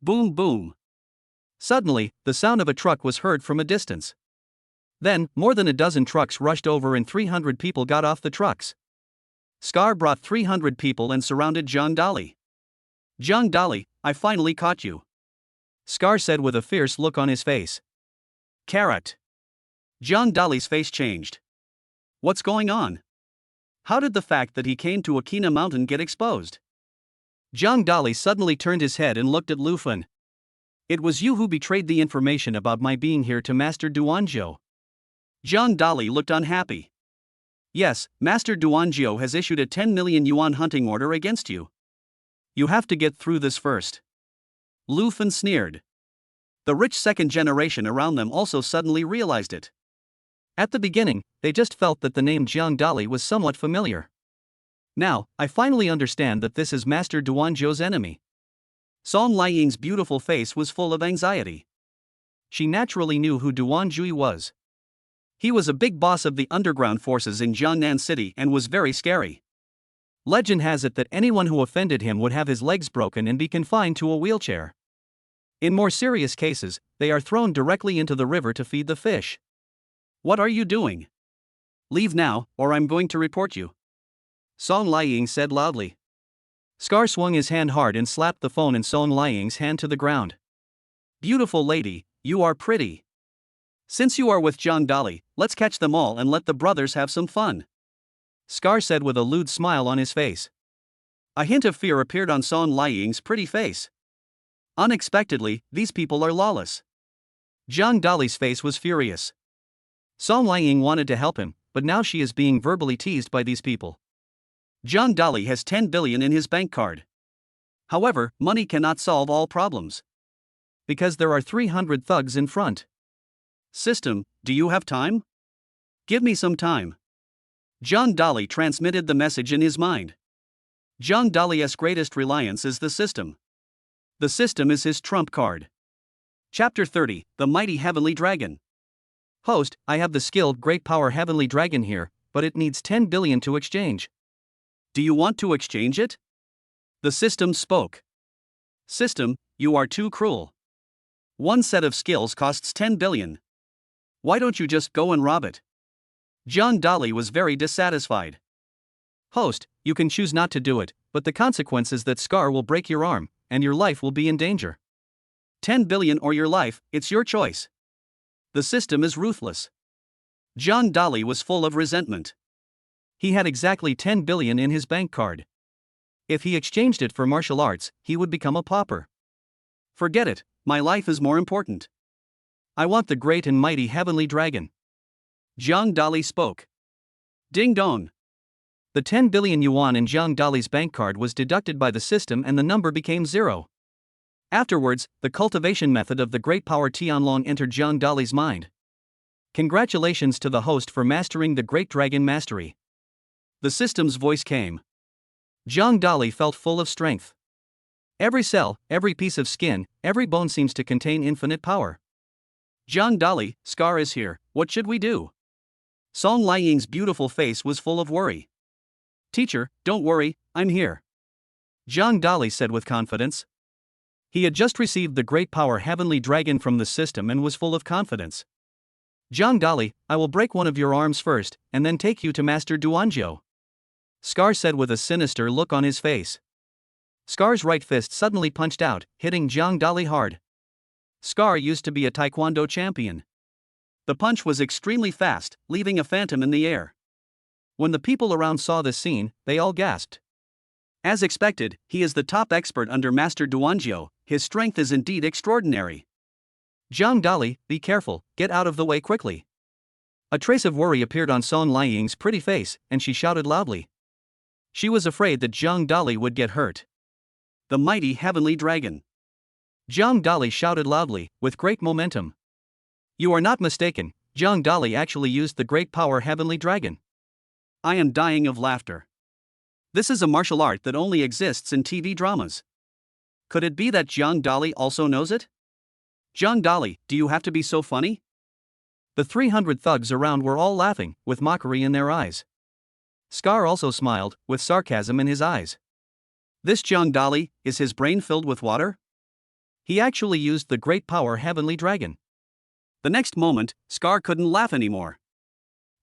Boom boom. Suddenly, the sound of a truck was heard from a distance. Then, more than a dozen trucks rushed over and 300 people got off the trucks. Scar brought 300 people and surrounded Jiang Dali. Jiang Dali, I finally caught you. Scar said with a fierce look on his face. Carrot. Jiang Dali's face changed. What's going on? How did the fact that he came to Akina Mountain get exposed? Jiang Dali suddenly turned his head and looked at Lu Fen. It was you who betrayed the information about my being here to Master Duan Jiu. Jiang Dali looked unhappy. Yes, Master Duan Jiu has issued a 10 million yuan hunting order against you. You have to get through this first. Lu Fen sneered. The rich second generation around them also suddenly realized it. At the beginning, they just felt that the name Jiang Dali was somewhat familiar. Now, I finally understand that this is Master Duan Jiu's enemy. Song Liang's beautiful face was full of anxiety. She naturally knew who Duan Jui was. He was a big boss of the underground forces in Jiangnan City and was very scary. Legend has it that anyone who offended him would have his legs broken and be confined to a wheelchair. In more serious cases, they are thrown directly into the river to feed the fish. What are you doing? Leave now, or I'm going to report you. Song Liang said loudly. Scar swung his hand hard and slapped the phone in Song Liang's hand to the ground. Beautiful lady, you are pretty. Since you are with Jiang Dali, let's catch them all and let the brothers have some fun. Scar said with a lewd smile on his face. A hint of fear appeared on Song Liang's pretty face. Unexpectedly, these people are lawless. Jiang Dali's face was furious. Song Liang wanted to help him, but now she is being verbally teased by these people. John Dolly has 10 billion in his bank card. However, money cannot solve all problems. Because there are 300 thugs in front. System, do you have time? Give me some time. John Dolly transmitted the message in his mind. John Dolly's greatest reliance is the system. The system is his trump card. Chapter 30, The Mighty Heavenly Dragon. Host, I have the skilled great power Heavenly Dragon here, but it needs 10 billion to exchange. Do you want to exchange it? The system spoke. System, you are too cruel. One set of skills costs 10 billion. Why don't you just go and rob it? John Dolly was very dissatisfied. Host, you can choose not to do it, but the consequence is that Scar will break your arm, and your life will be in danger. 10 billion or your life, it's your choice. The system is ruthless. John Dolly was full of resentment. He had exactly 10 billion in his bank card. If he exchanged it for martial arts, he would become a pauper. Forget it, my life is more important. I want the great and mighty Heavenly Dragon. John Dolly spoke. Ding dong. The 10 billion yuan in John Dolly's bank card was deducted by the system and the number became 0. Afterwards, the cultivation method of the great power Tianlong entered John Dolly's mind. Congratulations to the host for mastering the great dragon mastery. The system's voice came. John Dolly felt full of strength. Every cell, every piece of skin, every bone seems to contain infinite power. John Dolly, Scar is here, what should we do? Song Liang's beautiful face was full of worry. Teacher, don't worry, I'm here. John Dolly said with confidence. He had just received the great power Heavenly Dragon from the system and was full of confidence. John Dolly, I will break one of your arms first, and then take you to Master Duanjiu. Scar said with a sinister look on his face. Scar's right fist suddenly punched out, hitting John Dolly hard. Scar used to be a taekwondo champion. The punch was extremely fast, leaving a phantom in the air. When the people around saw this scene, they all gasped. As expected, he is the top expert under Master Duanjiu, his strength is indeed extraordinary. John Dolly, be careful, get out of the way quickly. A trace of worry appeared on Song Liang's pretty face, and she shouted loudly. She was afraid that John Dolly would get hurt. The mighty Heavenly Dragon. John Dolly shouted loudly, with great momentum. You are not mistaken, John Dolly actually used the great power Heavenly Dragon. I am dying of laughter. This is a martial art that only exists in TV dramas. Could it be that John Dolly also knows it? John Dolly, do you have to be so funny? The 300 thugs around were all laughing, with mockery in their eyes. Scar also smiled, with sarcasm in his eyes. This John Dolly, is his brain filled with water? He actually used the great power Heavenly Dragon. The next moment, Scar couldn't laugh anymore.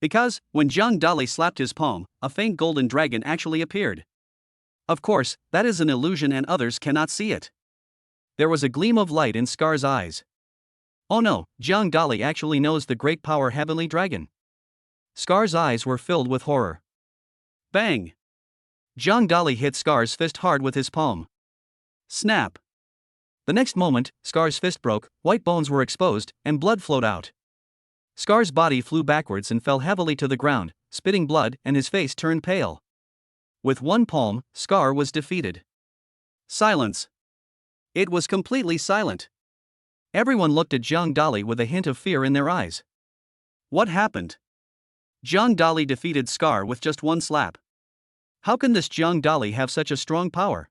Because, when John Dolly slapped his palm, a faint golden dragon actually appeared. Of course, that is an illusion and others cannot see it. There was a gleam of light in Scar's eyes. Oh no, John Dolly actually knows the great power Heavenly Dragon. Scar's eyes were filled with horror. Bang! John Dolly hit Scar's fist hard with his palm. Snap! The next moment, Scar's fist broke, white bones were exposed, and blood flowed out. Scar's body flew backwards and fell heavily to the ground, spitting blood, and his face turned pale. With one palm, Scar was defeated. Silence. It was completely silent. Everyone looked at John Dolly with a hint of fear in their eyes. What happened? John Dolly defeated Scar with just one slap. How can this John Dolly have such a strong power?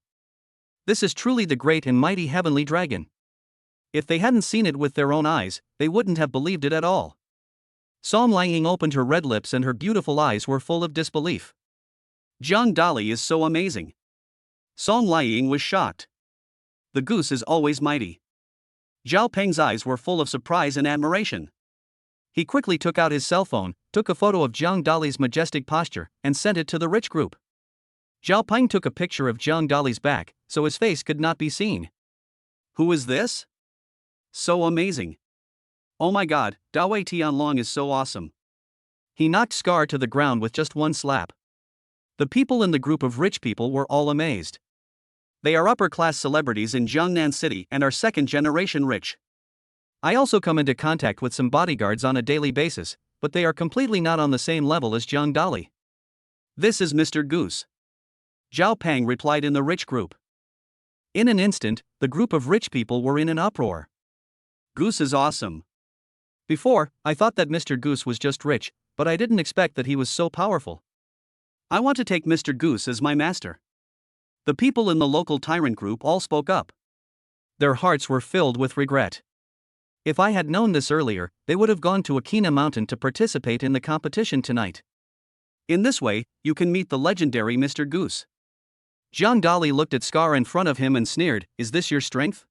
This is truly the great and mighty Heavenly Dragon. If they hadn't seen it with their own eyes, they wouldn't have believed it at all. Song Liang opened her red lips and her beautiful eyes were full of disbelief. John Dolly is so amazing. Song Liang was shocked. The goose is always mighty. Zhao Peng's eyes were full of surprise and admiration. He quickly took out his cell phone, took a photo of John Dolly's majestic posture, and sent it to the rich group. Zhao Peng took a picture of John Dolly's back, so his face could not be seen. Who is this? So amazing. Oh my god, Dawei Tianlong is so awesome. He knocked Scar to the ground with just one slap. The people in the group of rich people were all amazed. They are upper-class celebrities in Jiangnan City and are second-generation rich. I also come into contact with some bodyguards on a daily basis, but they are completely not on the same level as Zhang Dali. This is Mr. Goose. Zhao Peng replied in the rich group. In an instant, the group of rich people were in an uproar. Goose is awesome. Before, I thought that Mr. Goose was just rich, but I didn't expect that he was so powerful. I want to take Mr. Goose as my master. The people in the local tyrant group all spoke up. Their hearts were filled with regret. If I had known this earlier, they would have gone to Akina Mountain to participate in the competition tonight. In this way, you can meet the legendary Mr. Goose. Zhang Dali looked at Scar in front of him and sneered, "Is this your strength?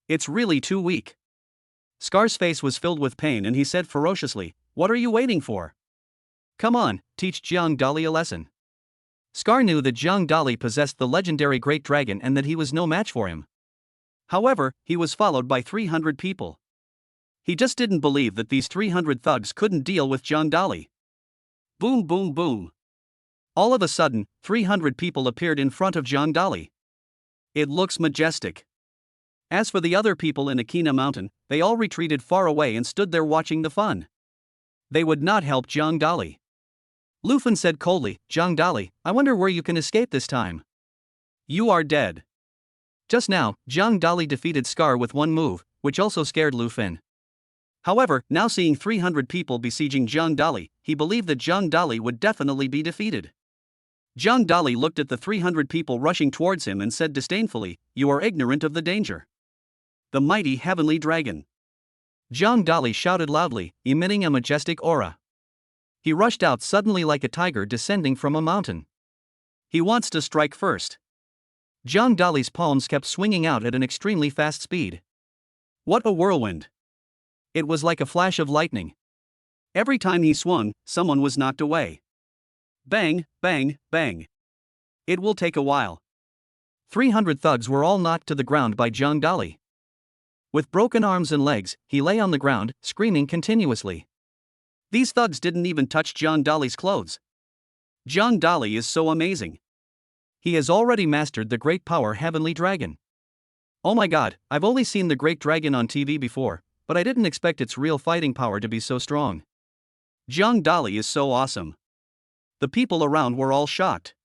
It's really too weak." Scar's face was filled with pain and he said ferociously, "What are you waiting for? Come on, teach Zhang Dali a lesson." Scar knew that Zhang Dali possessed the legendary Great Dragon and that he was no match for him. However, he was followed by 300 people. He just didn't believe that these 300 thugs couldn't deal with Zhang Dali. Boom boom boom. All of a sudden, 300 people appeared in front of Zhang Dali. It looks majestic. As for the other people in Akina Mountain, they all retreated far away and stood there watching the fun. They would not help Zhang Dali. Lu Fen said coldly, "Zhang Dali, I wonder where you can escape this time. You are dead." Just now, Zhang Dali defeated Scar with one move, which also scared Lu Fen. However, now seeing 300 people besieging Zhang Dali, he believed that Zhang Dali would definitely be defeated. Zhang Dali looked at the 300 people rushing towards him and said disdainfully, "You are ignorant of the danger. The mighty heavenly dragon." Zhang Dali shouted loudly, emitting a majestic aura. He rushed out suddenly like a tiger descending from a mountain. He wants to strike first. Zhang Dali's palms kept swinging out at an extremely fast speed. What a whirlwind! It was like a flash of lightning. Every time he swung, someone was knocked away. Bang, bang, bang. It will take a while. 300 thugs were all knocked to the ground by Zhang Dali. With broken arms and legs, he lay on the ground, screaming continuously. These thugs didn't even touch Zhang Dali's clothes. Zhang Dali is so amazing. He has already mastered the great power heavenly dragon. Oh my god, I've only seen the great dragon on TV before, but I didn't expect its real fighting power to be so strong. Zhang Dali is so awesome. The people around were all shocked.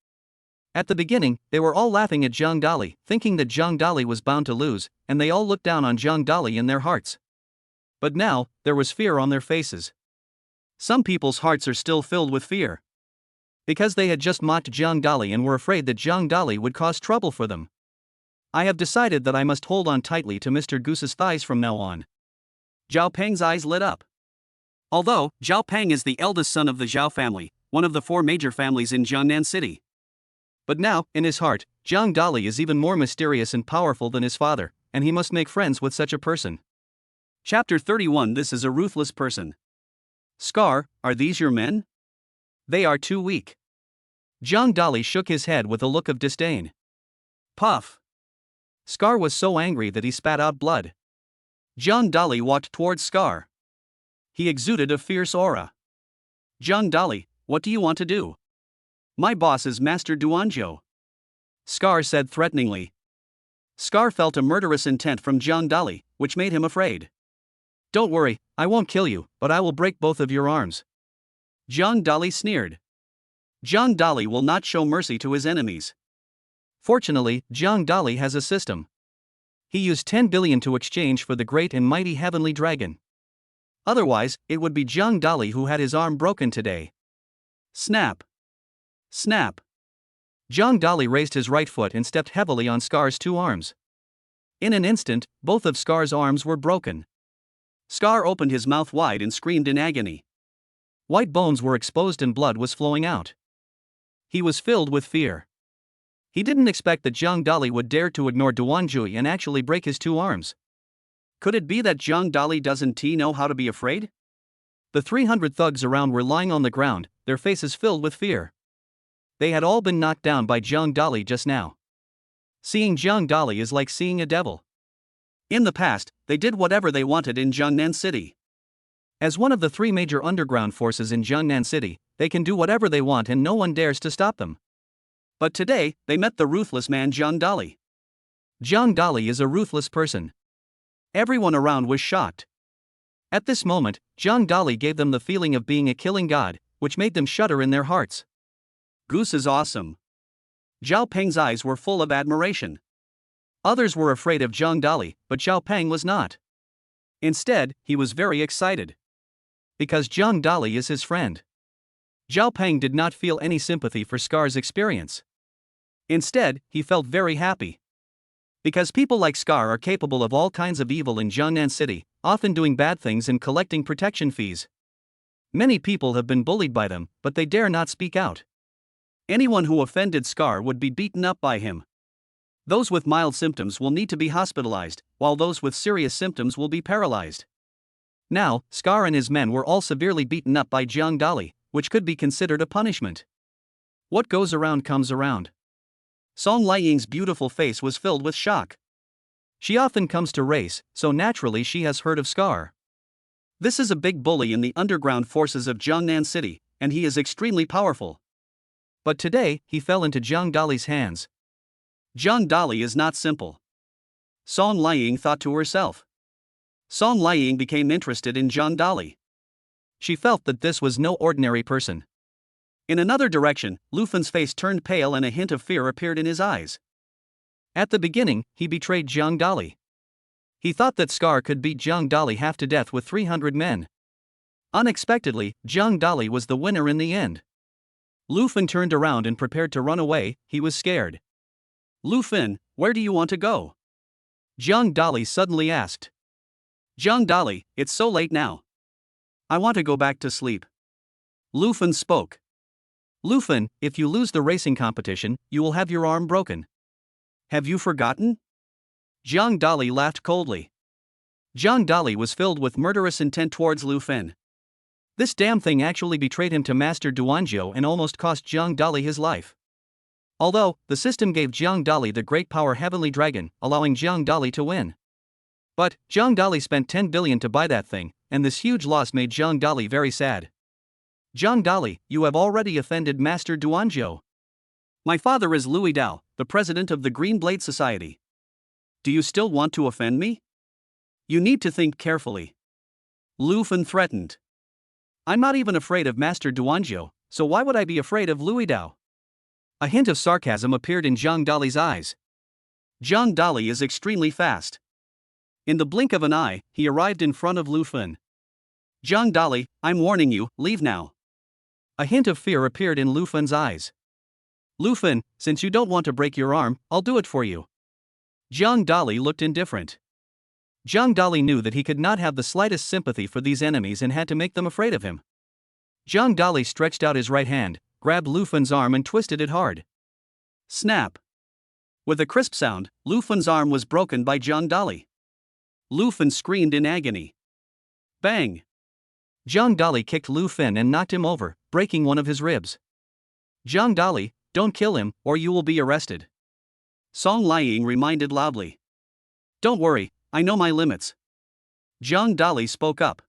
At the beginning, they were all laughing at Zhang Dali, thinking that Zhang Dali was bound to lose, and they all looked down on Zhang Dali in their hearts. But now, there was fear on their faces. Some people's hearts are still filled with fear. Because they had just mocked Zhang Dali and were afraid that Zhang Dali would cause trouble for them. I have decided that I must hold on tightly to Mr. Goose's thighs from now on. Zhao Peng's eyes lit up. Although, Zhao Peng is the eldest son of the Zhao family, one of the 4 major families in Jiangnan City. But now, in his heart, Zhang Dali is even more mysterious and powerful than his father, and he must make friends with such a person. Chapter 31. This is a ruthless person. Scar, are these your men? They are too weak. Zhang Dali shook his head with a look of disdain. Puff. Scar was so angry that he spat out blood. Zhang Dali walked towards Scar. He exuded a fierce aura. Zhang Dali, what do you want to do? My boss is Master Duanzhou. Scar said threateningly. Scar felt a murderous intent from Zhang Dali, which made him afraid. Don't worry, I won't kill you, but I will break both of your arms. Zhang Dali sneered. Zhang Dali will not show mercy to his enemies. Fortunately, Zhang Dali has a system. He used 10 billion to exchange for the great and mighty heavenly dragon. Otherwise, it would be Zhang Dali who had his arm broken today. Snap. Snap. Zhang Dali raised his right foot and stepped heavily on Scar's 2 arms. In an instant, both of Scar's arms were broken. Scar opened his mouth wide and screamed in agony. White bones were exposed and blood was flowing out. He was filled with fear. He didn't expect that Zhang Dali would dare to ignore Duanzhui and actually break his 2 arms. Could it be that Zhang Dali doesn't know how to be afraid? The 300 thugs around were lying on the ground, their faces filled with fear. They had all been knocked down by Zhang Dali just now. Seeing Zhang Dali is like seeing a devil. In the past, they did whatever they wanted in Jiangnan City. As one of the 3 major underground forces in Jiangnan City, they can do whatever they want and no one dares to stop them. But today, they met the ruthless man Zhang Dali. Zhang Dali is a ruthless person. Everyone around was shocked. At this moment, Zhang Dali gave them the feeling of being a killing god, which made them shudder in their hearts. Goose is awesome. Zhao Peng's eyes were full of admiration. Others were afraid of Zhang Dali, but Zhao Peng was not. Instead, he was very excited. Because Zhang Dali is his friend. Zhao Peng did not feel any sympathy for Scar's experience. Instead, he felt very happy. Because people like Scar are capable of all kinds of evil in Jiangnan City, often doing bad things and collecting protection fees. Many people have been bullied by them, but they dare not speak out. Anyone who offended Scar would be beaten up by him. Those with mild symptoms will need to be hospitalized, while those with serious symptoms will be paralyzed. Now, Scar and his men were all severely beaten up by Zhang Dali, which could be considered a punishment. What goes around comes around. Song Liying's beautiful face was filled with shock. She often comes to race, so naturally she has heard of Scar. This is a big bully in the underground forces of Jiangnan City, and he is extremely powerful. But today, he fell into Zhang Dali's hands. Zhang Dali is not simple. Song Liying thought to herself. Song Liying became interested in Zhang Dali. She felt that this was no ordinary person. In another direction, Lu Fen's face turned pale and a hint of fear appeared in his eyes. At the beginning, he betrayed Zhang Dali. He thought that Scar could beat Zhang Dali half to death with 300 men. Unexpectedly, Zhang Dali was the winner in the end. Lu Fen turned around and prepared to run away. He was scared. Lu Fen, where do you want to go? Zhang Dali suddenly asked. Zhang Dali, it's so late now. I want to go back to sleep. Lu Fen spoke. Lu Fen, if you lose the racing competition, you will have your arm broken. Have you forgotten? Zhang Dali laughed coldly. Zhang Dali was filled with murderous intent towards Lu Fen. This damn thing actually betrayed him to Master Duanzhou and almost cost Zhang Dali his life. Although, the system gave Zhang Dali the great power Heavenly Dragon, allowing Zhang Dali to win. But, Zhang Dali spent 10 billion to buy that thing, and this huge loss made Zhang Dali very sad. Zhang Dali, you have already offended Master Duanzhou. My father is Louis Dao, the president of the Green Blade Society. Do you still want to offend me? You need to think carefully. Lu Fen threatened. I'm not even afraid of Master Duanzhou, so why would I be afraid of Louis Dao? A hint of sarcasm appeared in Zhang Dali's eyes. Zhang Dali is extremely fast. In the blink of an eye, he arrived in front of Lu Fen. Zhang Dali, I'm warning you, leave now. A hint of fear appeared in Lu Fen's eyes. Lu Fen, since you don't want to break your arm, I'll do it for you. Zhang Dali looked indifferent. Zhang Dali knew that he could not have the slightest sympathy for these enemies and had to make them afraid of him. Zhang Dali stretched out his right hand, grabbed Lu Fen's arm and twisted it hard. Snap! With a crisp sound, Lu Fen's arm was broken by Zhang Dali. Lu Fen screamed in agony. Bang! Zhang Dali kicked Lu Fen and knocked him over, breaking one of his ribs. Zhang Dali, don't kill him, or you will be arrested. Song Liying reminded loudly. Don't worry, I know my limits. Zhang Dali spoke up.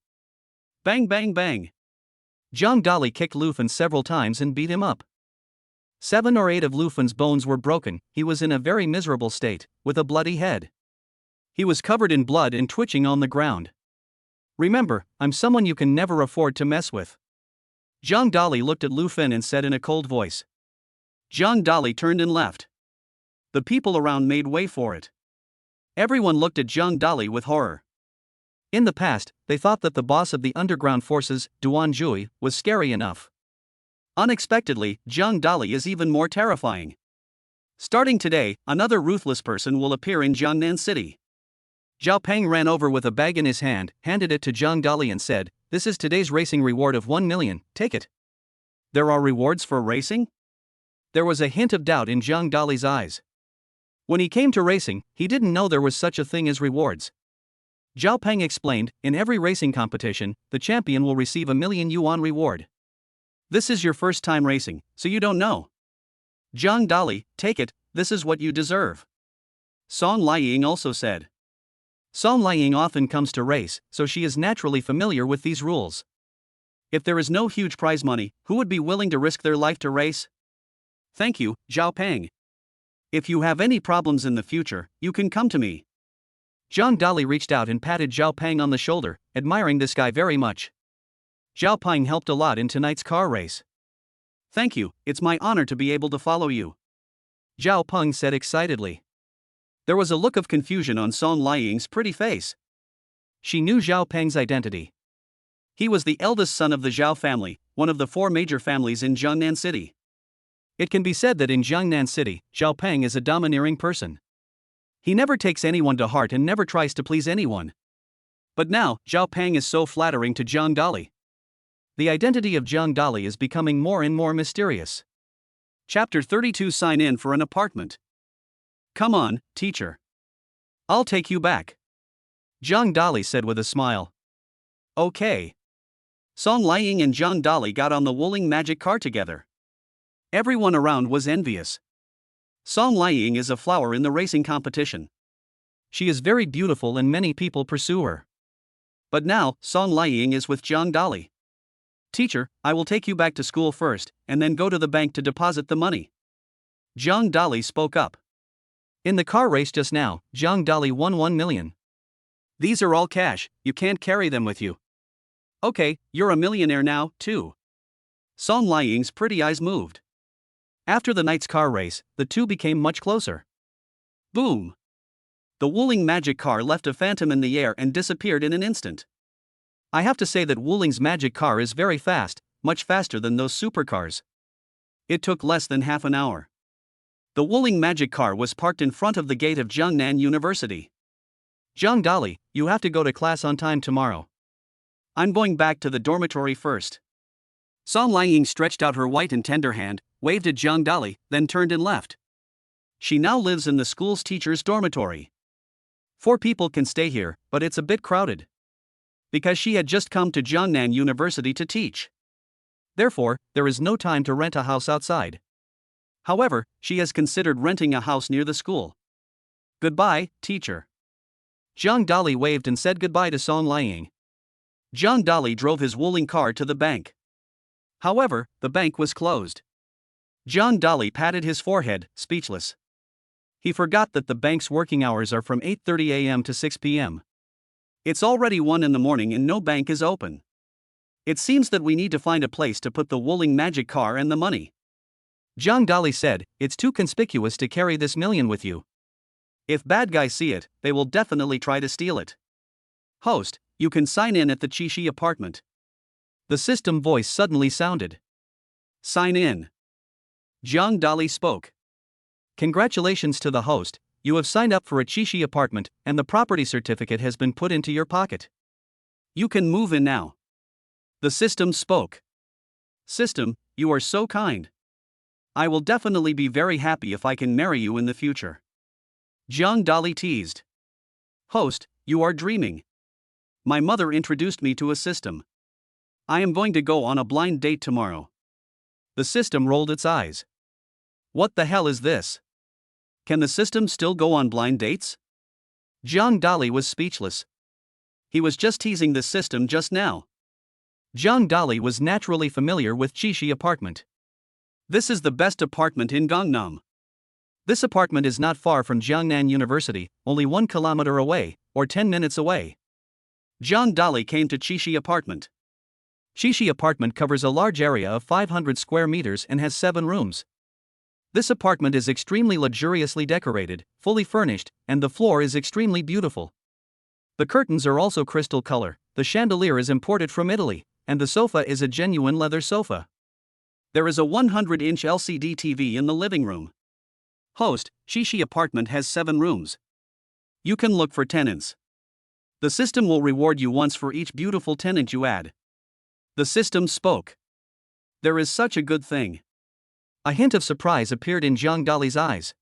Bang bang bang. Zhang Dali kicked Lu Fen several times and beat him up. 7 or 8 of Lu Fen's bones were broken. He was in a very miserable state, with a bloody head. He was covered in blood and twitching on the ground. Remember, I'm someone you can never afford to mess with. Zhang Dali looked at Lu Fen and said in a cold voice. Zhang Dali turned and left. The people around made way for it. Everyone looked at Zhang Dali with horror. In the past, they thought that the boss of the underground forces, Duan Zhui, was scary enough. Unexpectedly, Zhang Dali is even more terrifying. Starting today, another ruthless person will appear in Jiangnan City. Zhao Peng ran over with a bag in his hand, handed it to Zhang Dali and said, This is today's racing reward of 1 million, take it. There are rewards for racing? There was a hint of doubt in Zhang Dali's eyes. When he came to racing, he didn't know there was such a thing as rewards. Zhao Peng explained, in every racing competition, the champion will receive a 1 million yuan reward. This is your first time racing, so you don't know. Zhang Dali, take it, this is what you deserve. Song Liying also said. Song Liying often comes to race, so she is naturally familiar with these rules. If there is no huge prize money, who would be willing to risk their life to race? Thank you, Zhao Peng. If you have any problems in the future, you can come to me. Zhang Dali reached out and patted Zhao Peng on the shoulder, admiring this guy very much. Zhao Peng helped a lot in tonight's car race. Thank you, it's my honor to be able to follow you, Zhao Peng said excitedly. There was a look of confusion on Song Liying's pretty face. She knew Zhao Peng's identity. He was the eldest son of the Zhao family, one of the 4 major families in Jiangnan City. It can be said that in Jiangnan City, Zhao Peng is a domineering person. He never takes anyone to heart and never tries to please anyone. But now, Zhao Peng is so flattering to Zhang Dali. The identity of Zhang Dali is becoming more and more mysterious. Chapter 32 Sign in for an apartment. Come on, teacher. I'll take you back, Zhang Dali said with a smile. Okay. Song Liying and Zhang Dali got on the Wuling magic car together. Everyone around was envious. Song Liying is a flower in the racing competition. She is very beautiful and many people pursue her. But now, Song Liying is with Zhang Dali. Teacher, I will take you back to school first, and then go to the bank to deposit the money, Zhang Dali spoke up. In the car race just now, Zhang Dali won 1 million. These are all cash, you can't carry them with you. Okay, you're a millionaire now, too. Song Liying's pretty eyes moved. After the night's car race, the two became much closer. Boom! The Wuling magic car left a phantom in the air and disappeared in an instant. I have to say that Wuling's magic car is very fast, much faster than those supercars. It took less than half an hour. The Wuling magic car was parked in front of the gate of Jiangnan University. Zhang Dali, you have to go to class on time tomorrow. I'm going back to the dormitory first. Song Liying stretched out her white and tender hand, waved at Zhang Dali, then turned and left. She now lives in the school's teacher's dormitory. 4 people can stay here, but it's a bit crowded. Because she had just come to Jiangnan University to teach. Therefore, there is no time to rent a house outside. However, she has considered renting a house near the school. Goodbye, teacher. Zhang Dali waved and said goodbye to Song Liying. Zhang Dali drove his Wuling car to the bank. However, the bank was closed. Zhang Dali patted his forehead, speechless. He forgot that the bank's working hours are from 8:30 a.m. to 6 p.m. It's already 1 in the morning and no bank is open. It seems that we need to find a place to put the Wuling magic car and the money. Zhang Dali said, it's too conspicuous to carry this million with you. If bad guys see it, they will definitely try to steal it. Host, you can sign in at the Qishi apartment. The system voice suddenly sounded. Sign in. Zhang Dali spoke. Congratulations to the host, you have signed up for a Qishi apartment, and the property certificate has been put into your pocket. You can move in now. The system spoke. System, you are so kind. I will definitely be very happy if I can marry you in the future. Zhang Dali teased. Host, you are dreaming. My mother introduced me to a system. I am going to go on a blind date tomorrow. The system rolled its eyes. What the hell is this? Can the system still go on blind dates? Zhang Dali was speechless. He was just teasing the system just now. Zhang Dali was naturally familiar with Qishi apartment. This is the best apartment in Gangnam. This apartment is not far from Jiangnan University, only 1 kilometer away, or 10 minutes away. Zhang Dali came to Qishi apartment. Qishi apartment covers a large area of 500 square meters and has 7 rooms. This apartment is extremely luxuriously decorated, fully furnished, and the floor is extremely beautiful. The curtains are also crystal color, the chandelier is imported from Italy, and the sofa is a genuine leather sofa. There is a 100-inch LCD TV in the living room. Host, Qishi apartment has 7 rooms. You can look for tenants. The system will reward you once for each beautiful tenant you add. The system spoke. There is such a good thing. A hint of surprise appeared in Zhang Dali's eyes.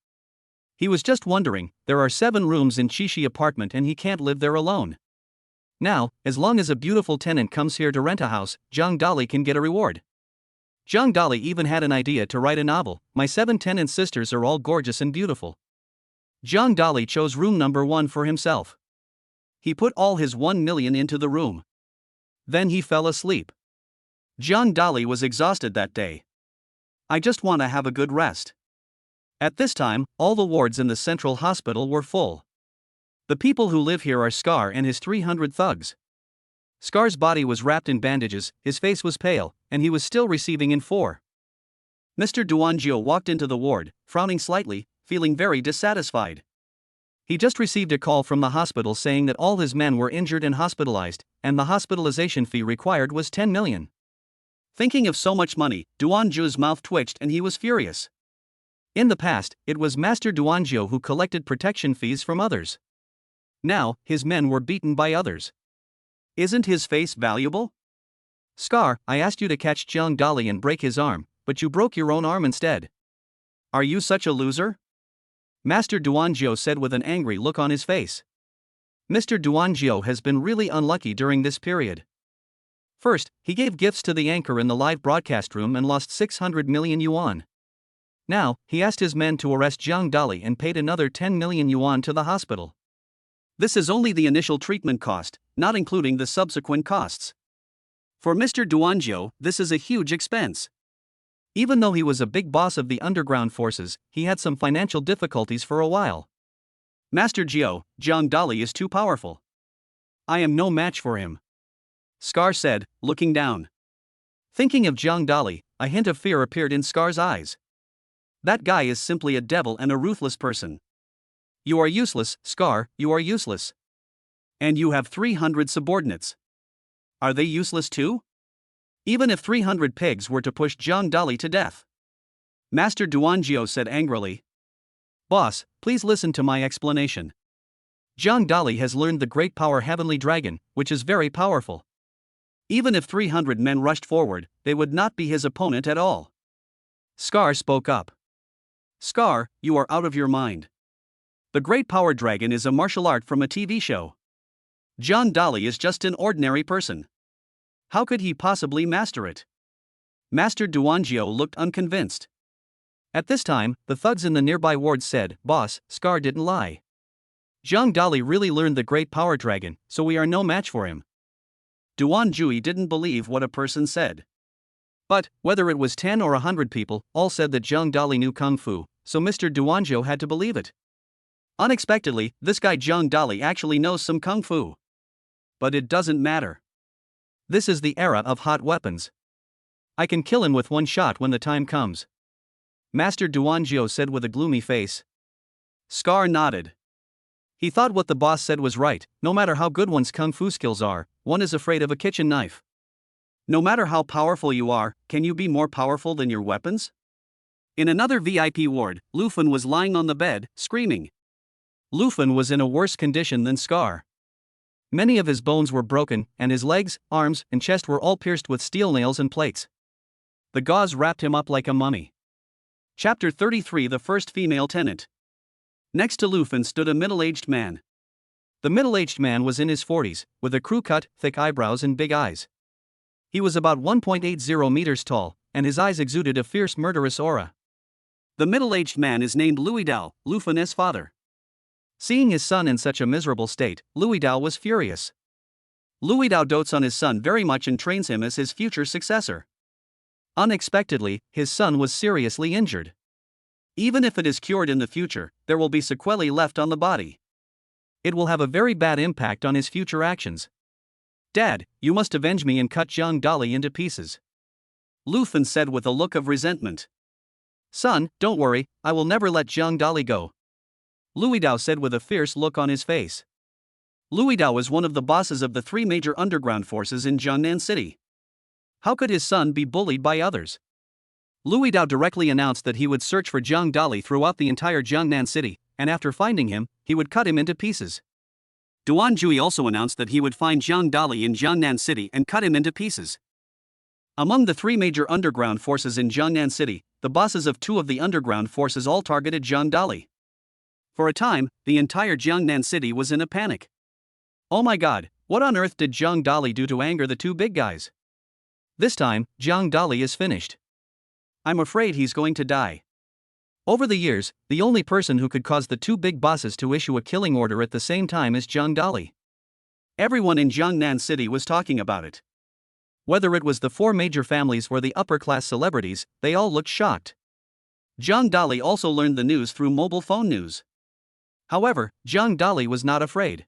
He was just wondering, there are 7 rooms in Qishi apartment and he can't live there alone. Now, as long as a beautiful tenant comes here to rent a house, Zhang Dali can get a reward. Zhang Dali even had an idea to write a novel. My 7 tenant sisters are all gorgeous and beautiful. Zhang Dali chose room number 1 for himself. He put all his 1 million into the room. Then he fell asleep. Zhang Dali was exhausted that day. I just want to have a good rest. At this time, all the wards in the central hospital were full. The people who live here are Scar and his 300 thugs. Scar's body was wrapped in bandages, his face was pale, and he was still receiving in-4. Mr. Duangio walked into the ward, frowning slightly, feeling very dissatisfied. He just received a call from the hospital saying that all his men were injured and hospitalized, and the hospitalization fee required was 10 million. Thinking of so much money, Duangio's mouth twitched and he was furious. In the past, it was Master Duangio who collected protection fees from others. Now, his men were beaten by others. Isn't his face valuable? Scar, I asked you to catch Jiang Dali and break his arm, but you broke your own arm instead. Are you such a loser? Master Duangio said with an angry look on his face. Mr. Duangio has been really unlucky during this period. First, he gave gifts to the anchor in the live broadcast room and lost 600 million yuan. Now, he asked his men to arrest Jiang Dali and paid another 10 million yuan to the hospital. This is only the initial treatment cost, not including the subsequent costs. For Mr. Duangio, this is a huge expense. Even though he was a big boss of the underground forces, he had some financial difficulties for a while. Master Jiang Dali is too powerful. I am no match for him. Scar said, looking down. Thinking of Jiang Dali, a hint of fear appeared in Scar's eyes. That guy is simply a devil and a ruthless person. You are useless, Scar, you are useless. And you have 300 subordinates. Are they useless too? Even if 300 pigs were to push Jiang Dali to death. Master Duangio said angrily. Boss, please listen to my explanation. Jiang Dali has learned the great power Heavenly Dragon, which is very powerful. Even if 300 men rushed forward, they would not be his opponent at all. Scar spoke up. Scar, you are out of your mind. The Great Power Dragon is a martial art from a TV show. Jiang Dali is just an ordinary person. How could he possibly master it? Master Duangio looked unconvinced. At this time, the thugs in the nearby ward said, Boss, Scar didn't lie. Jiang Dali really learned the Great Power Dragon, so we are no match for him. Duangui didn't believe what a person said. But, whether it was 10 or 100 people, all said that Jiang Dali knew Kung Fu, so Mr. Duangio had to believe it. Unexpectedly, this guy Jiang Dali actually knows some Kung Fu. But it doesn't matter. This is the era of hot weapons. I can kill him with one shot when the time comes. Master Duangio said with a gloomy face. Scar nodded. He thought what the boss said was right. No matter how good one's kung fu skills are, one is afraid of a kitchen knife. No matter how powerful you are, can you be more powerful than your weapons? In another VIP ward, Lufan was lying on the bed, screaming. Lufan was in a worse condition than Scar. Many of his bones were broken, and his legs, arms, and chest were all pierced with steel nails and plates. The gauze wrapped him up like a mummy. Chapter 33 The First Female Tenant. Next to Lufan stood a middle-aged man. The middle-aged man was in his 40s, with a crew cut, thick eyebrows and big eyes. He was about 1.80 meters tall, and his eyes exuded a fierce murderous aura. The middle-aged man is named Louis Dao, Lufan's father. Seeing his son in such a miserable state, Louis Dao was furious. Louis Dao dotes on his son very much and trains him as his future successor. Unexpectedly, his son was seriously injured. Even if it is cured in the future, there will be sequelae left on the body. It will have a very bad impact on his future actions. Dad, you must avenge me and cut Jiang Dali into pieces. Lufan said with a look of resentment. Son, don't worry, I will never let Jiang Dali go. Louis Dao said with a fierce look on his face. Louis Dao is one of the bosses of the 3 major underground forces in Jiangnan City. How could his son be bullied by others? Louis Dao directly announced that he would search for Jiang Dali throughout the entire Jiangnan City, and after finding him, he would cut him into pieces. Duangui also announced that he would find Jiang Dali in Jiangnan City and cut him into pieces. Among the 3 major underground forces in Jiangnan City, the bosses of 2 of the underground forces all targeted Jiang Dali. For a time, the entire Jiangnan City was in a panic. Oh my god, what on earth did Jiang Dali do to anger the 2 big guys? This time, Jiang Dali is finished. I'm afraid he's going to die. Over the years, the only person who could cause the 2 big bosses to issue a killing order at the same time is Jiang Dali. Everyone in Jiangnan City was talking about it. Whether it was the 4 major families or the upper-class celebrities, they all looked shocked. Jiang Dali also learned the news through mobile phone news. However, Zhang Dali was not afraid.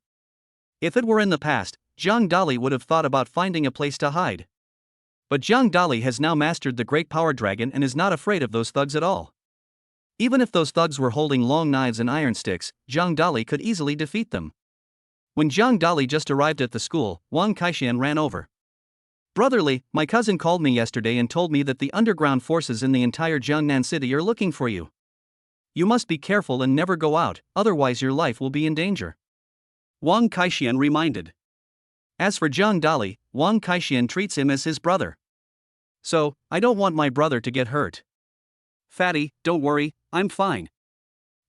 If it were in the past, Zhang Dali would have thought about finding a place to hide. But Zhang Dali has now mastered the Great Power Dragon and is not afraid of those thugs at all. Even if those thugs were holding long knives and iron sticks, Zhang Dali could easily defeat them. When Zhang Dali just arrived at the school, Wang Kaixian ran over. "Brotherly, my cousin called me yesterday and told me that the underground forces in the entire Jiangnan city are looking for you. You must be careful and never go out, otherwise your life will be in danger," Wang Kaixian reminded. As for Zhang Dali, Wang Kaixian treats him as his brother. "So, I don't want my brother to get hurt." "Fatty, don't worry, I'm fine,"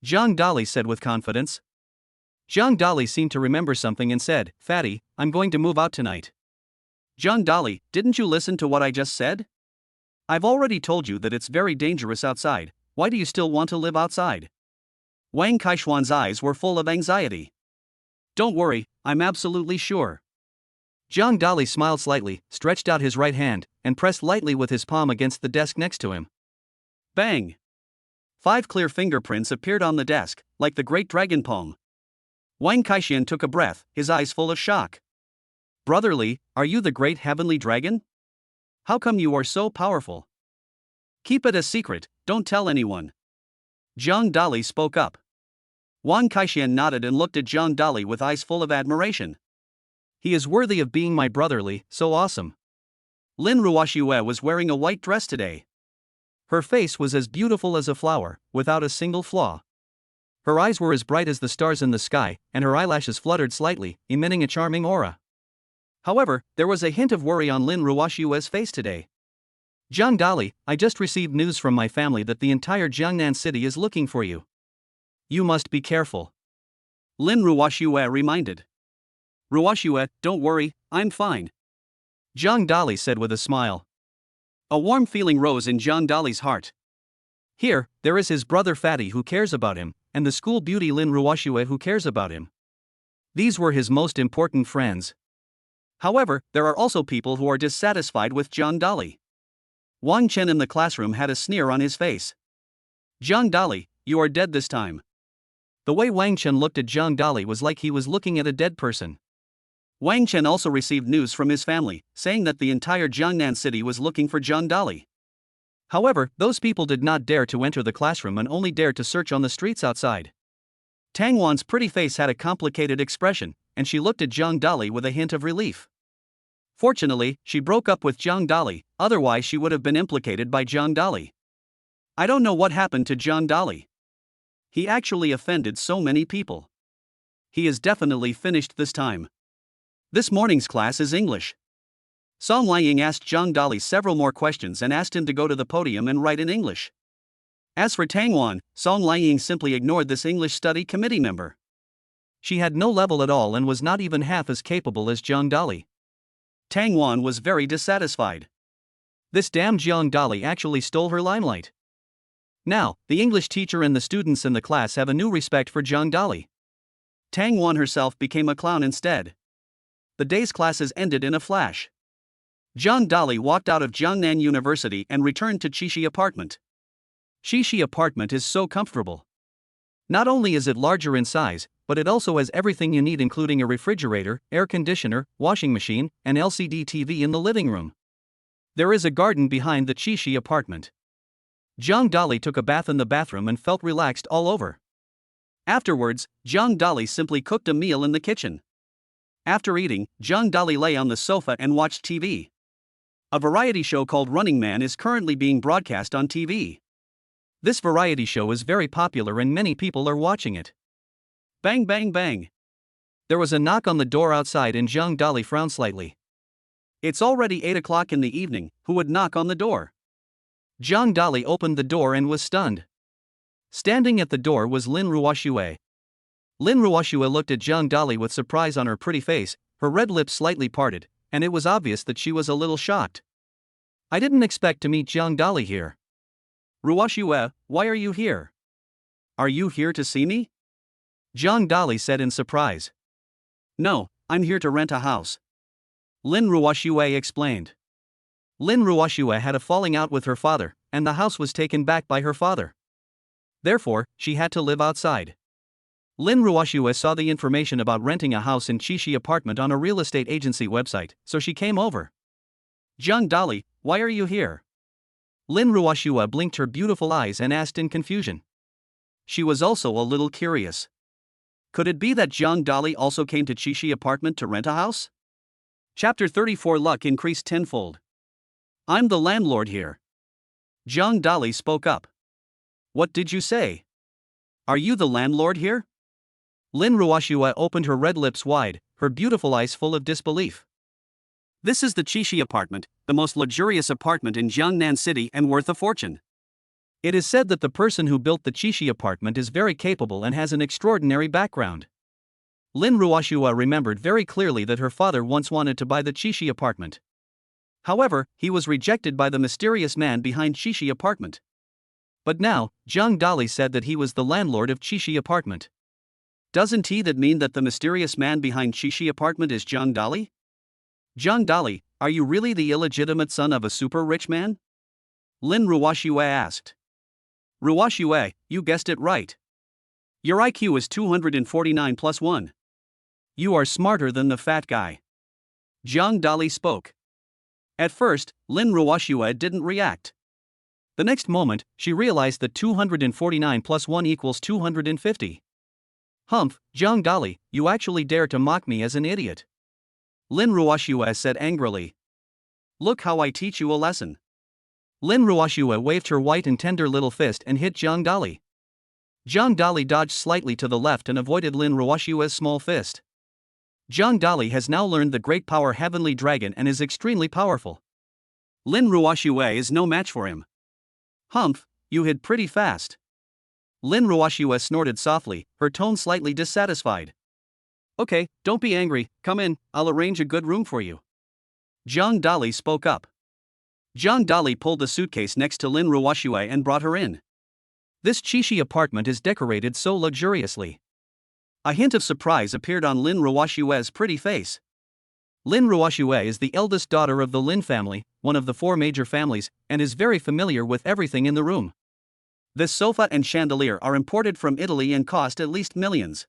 Zhang Dali said with confidence. Zhang Dali seemed to remember something and said, "Fatty, I'm going to move out tonight." "Zhang Dali, didn't you listen to what I just said? I've already told you that it's very dangerous outside, why do you still want to live outside?" Wang Kaishuan's eyes were full of anxiety. "Don't worry, I'm absolutely sure." Zhang Dali smiled slightly, stretched out his right hand, and pressed lightly with his palm against the desk next to him. Bang! 5 clear fingerprints appeared on the desk, like the great dragon palm. Wang Kaixian took a breath, his eyes full of shock. "Brotherly, are you the great heavenly dragon? How come you are so powerful?" "Keep it a secret, don't tell anyone," Zhang Dali spoke up. Wang Kaixian nodded and looked at Zhang Dali with eyes full of admiration. "He is worthy of being my brotherly, so awesome." Lin Ruoxue was wearing a white dress today. Her face was as beautiful as a flower, without a single flaw. Her eyes were as bright as the stars in the sky, and her eyelashes fluttered slightly, emitting a charming aura. However, there was a hint of worry on Lin Ruoxue's face today. "Zhang Dali, I just received news from my family that the entire Jiangnan city is looking for you. You must be careful," Lin Ruoxue reminded. "Ruoxue, don't worry, I'm fine," Zhang Dali said with a smile. A warm feeling rose in Zhang Dali's heart. Here, there is his brother Fatty who cares about him, and the school beauty Lin Ruoxue who cares about him. These were his most important friends. However, there are also people who are dissatisfied with Zhang Dali. Wang Chen in the classroom had a sneer on his face. "Zhang Dali, you are dead this time." The way Wang Chen looked at Zhang Dali was like he was looking at a dead person. Wang Chen also received news from his family, saying that the entire Jiangnan city was looking for Zhang Dali. However, those people did not dare to enter the classroom and only dared to search on the streets outside. Tang Wan's pretty face had a complicated expression, and she looked at Zhang Dali with a hint of relief. Fortunately, she broke up with Zhang Dali, otherwise she would have been implicated by Zhang Dali. I don't know what happened to Zhang Dali. He actually offended so many people. He is definitely finished this time. This morning's class is English. Song Liang asked Zhang Dali several more questions and asked him to go to the podium and write in English. As for Tang Wan, Song Liang simply ignored this English study committee member. She had no level at all and was not even half as capable as Zhang Dali. Tang Wan was very dissatisfied. This damn Zhang Dali actually stole her limelight. Now, the English teacher and the students in the class have a new respect for Zhang Dali. Tang Wan herself became a clown instead. The day's classes ended in a flash. Zhang Dali walked out of Jiangnan University and returned to Qishi apartment. Qishi apartment is so comfortable. Not only is it larger in size, but it also has everything you need, including a refrigerator, air conditioner, washing machine, and LCD TV in the living room. There is a garden behind the Qishi apartment. Zhang Dali took a bath in the bathroom and felt relaxed all over. Afterwards, Zhang Dali simply cooked a meal in the kitchen. After eating, Zhang Dali lay on the sofa and watched TV. A variety show called Running Man is currently being broadcast on TV. This variety show is very popular and many people are watching it. Bang bang bang. There was a knock on the door outside and Zhang Dali frowned slightly. It's already 8 o'clock in the evening, who would knock on the door? Zhang Dali opened the door and was stunned. Standing at the door was Lin Ruoxue. Lin Ruoxue looked at Zhang Dali with surprise on her pretty face, her red lips slightly parted, and it was obvious that she was a little shocked. I didn't expect to meet Zhang Dali here. Ruoxue, why are you here? Are you here to see me? Zhang Dali said in surprise. No, I'm here to rent a house. Lin Ruoxue explained. Lin Ruoxue had a falling out with her father, and the house was taken back by her father. Therefore, she had to live outside. Lin Ruoxue saw the information about renting a house in Chishi apartment on a real estate agency website, so she came over. Zhang Dali, why are you here? Lin Ruoxue blinked her beautiful eyes and asked in confusion. She was also a little curious. Could it be that Zhang Dali also came to Chishi apartment to rent a house? Chapter 34 Luck increased tenfold. I'm the landlord here. Zhang Dali spoke up. What did you say? Are you the landlord here? Lin Ruoxue opened her red lips wide, her beautiful eyes full of disbelief. This is the Chishi apartment, the most luxurious apartment in Jiangnan City and worth a fortune. It is said that the person who built the Chishi apartment is very capable and has an extraordinary background. Lin Ruoxue remembered very clearly that her father once wanted to buy the Chishi apartment. However, he was rejected by the mysterious man behind Chishi apartment. But now, Zhang Dali said that he was the landlord of Chishi apartment. Doesn't that mean that the mysterious man behind Chishi apartment is Zhang Dali? Zhang Dali, are you really the illegitimate son of a super rich man? Lin Ruoxue asked. Ruoxue, you guessed it right. Your IQ is 249 plus 1. You are smarter than the fat guy. Zhang Dali spoke. At first, Lin Ruoxue didn't react. The next moment, she realized that 249 plus 1 equals 250. Humph, Zhang Dali, you actually dare to mock me as an idiot. Lin Ruoxue said angrily. Look how I teach you a lesson. Lin Ruoxue waved her white and tender little fist and hit Zhang Dali. Zhang Dali dodged slightly to the left and avoided Lin Ruoxue's small fist. Zhang Dali has now learned the great power Heavenly Dragon and is extremely powerful. Lin Ruoxue is no match for him. Humph, you hid pretty fast. Lin Ruoxue snorted softly, her tone slightly dissatisfied. Okay, don't be angry, come in, I'll arrange a good room for you. Zhang Dali spoke up. Zhang Dali pulled the suitcase next to Lin Ruoxue and brought her in. This Chishi apartment is decorated so luxuriously. A hint of surprise appeared on Lin Ruoxue's pretty face. Lin Ruoxue is the eldest daughter of the Lin family, one of the 4 major families, and is very familiar with everything in the room. This sofa and chandelier are imported from Italy and cost at least millions.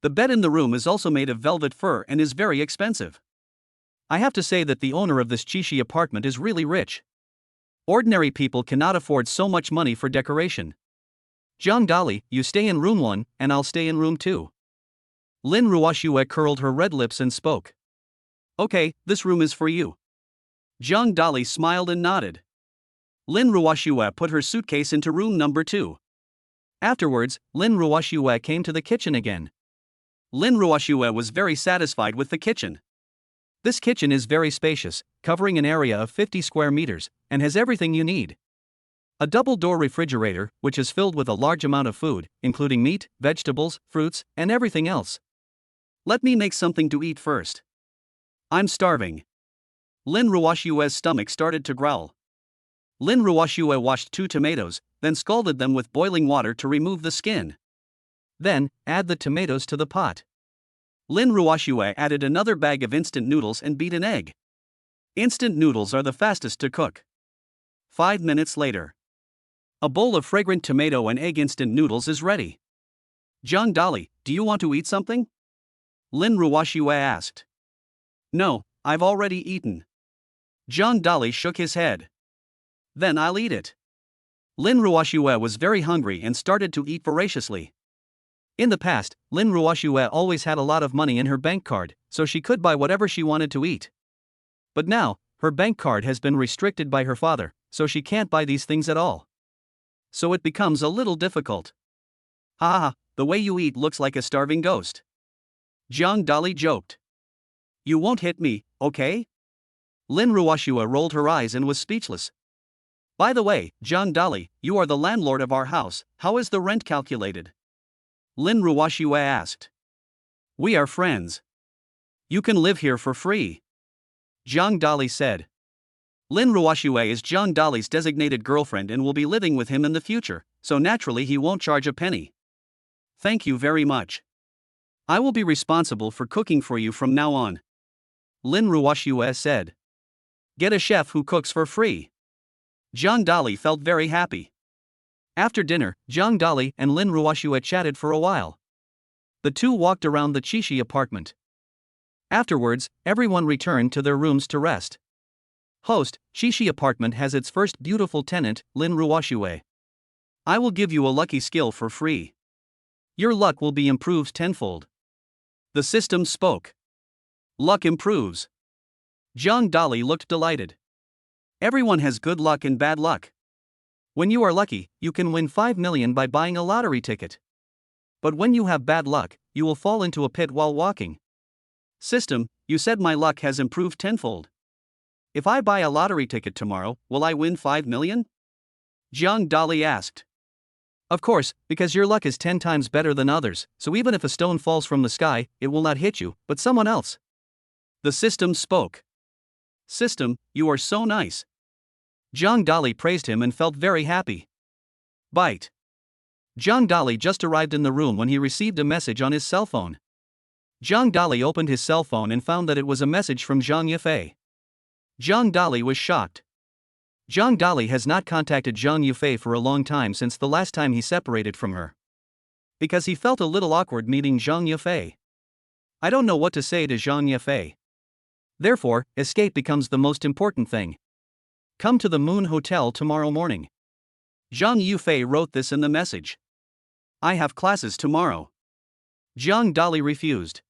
The bed in the room is also made of velvet fur and is very expensive. I have to say that the owner of this Chishi apartment is really rich. Ordinary people cannot afford so much money for decoration. Zhang Dali, you stay in room 1, and I'll stay in room 2. Lin Ruoxue curled her red lips and spoke. Okay, this room is for you. Zhang Dali smiled and nodded. Lin Ruoxue put her suitcase into room number 2. Afterwards, Lin Ruoxue came to the kitchen again. Lin Ruoxue was very satisfied with the kitchen. This kitchen is very spacious, covering an area of 50 square meters, and has everything you need. A double-door refrigerator, which is filled with a large amount of food, including meat, vegetables, fruits, and everything else. Let me make something to eat first. I'm starving. Lin Ruoxue's stomach started to growl. Lin Ruoxue washed 2 tomatoes, then scalded them with boiling water to remove the skin. Then, add the tomatoes to the pot. Lin Ruoxue added another bag of instant noodles and beat an egg. Instant noodles are the fastest to cook. 5 minutes later. A bowl of fragrant tomato and egg instant noodles is ready. Zhang Dali, do you want to eat something? Lin Ruoxue asked. No, I've already eaten. Zhang Dali shook his head. Then I'll eat it. Lin Ruoxue was very hungry and started to eat voraciously. In the past, Lin Ruoxue always had a lot of money in her bank card, so she could buy whatever she wanted to eat. But now, her bank card has been restricted by her father, so she can't buy these things at all. So it becomes a little difficult. Ha ha, the way you eat looks like a starving ghost. Zhang Dali joked. You won't hit me, okay? Lin Ruoxue rolled her eyes and was speechless. By the way, Zhang Dali, you are the landlord of our house, how is the rent calculated? Lin Ruoxue asked. We are friends. You can live here for free. Zhang Dali said. Lin Ruoxue is Zhang Dali's designated girlfriend and will be living with him in the future, so naturally he won't charge a penny. Thank you very much. I will be responsible for cooking for you from now on. Lin Ruoxue said. Get a chef who cooks for free. Zhang Dali felt very happy. After dinner, Zhang Dali and Lin Ruoxue chatted for a while. The two walked around the Chishi apartment. Afterwards, everyone returned to their rooms to rest. Host, Chishi apartment has its first beautiful tenant, Lin Ruoshue. I will give you a lucky skill for free. Your luck will be improved tenfold. The system spoke. Luck improves. Zhang Dali looked delighted. Everyone has good luck and bad luck. When you are lucky, you can win 5 million by buying a lottery ticket. But when you have bad luck, you will fall into a pit while walking. System, you said my luck has improved tenfold. If I buy a lottery ticket tomorrow, will I win 5 million? Zhang Dali asked. Of course, because your luck is 10 times better than others, so even if a stone falls from the sky, it will not hit you, but someone else. The system spoke. System, you are so nice. Zhang Dali praised him and felt very happy. Bite. Zhang Dali just arrived in the room when he received a message on his cell phone. Zhang Dali opened his cell phone and found that it was a message from Zhang Yufei. Zhang Dali was shocked. Zhang Dali has not contacted Zhang Yufei for a long time since the last time he separated from her. Because he felt a little awkward meeting Zhang Yufei. I don't know what to say to Zhang Yufei. Therefore, escape becomes the most important thing. Come to the Moon Hotel tomorrow morning. Zhang Yufei wrote this in the message. I have classes tomorrow. Zhang Dali refused.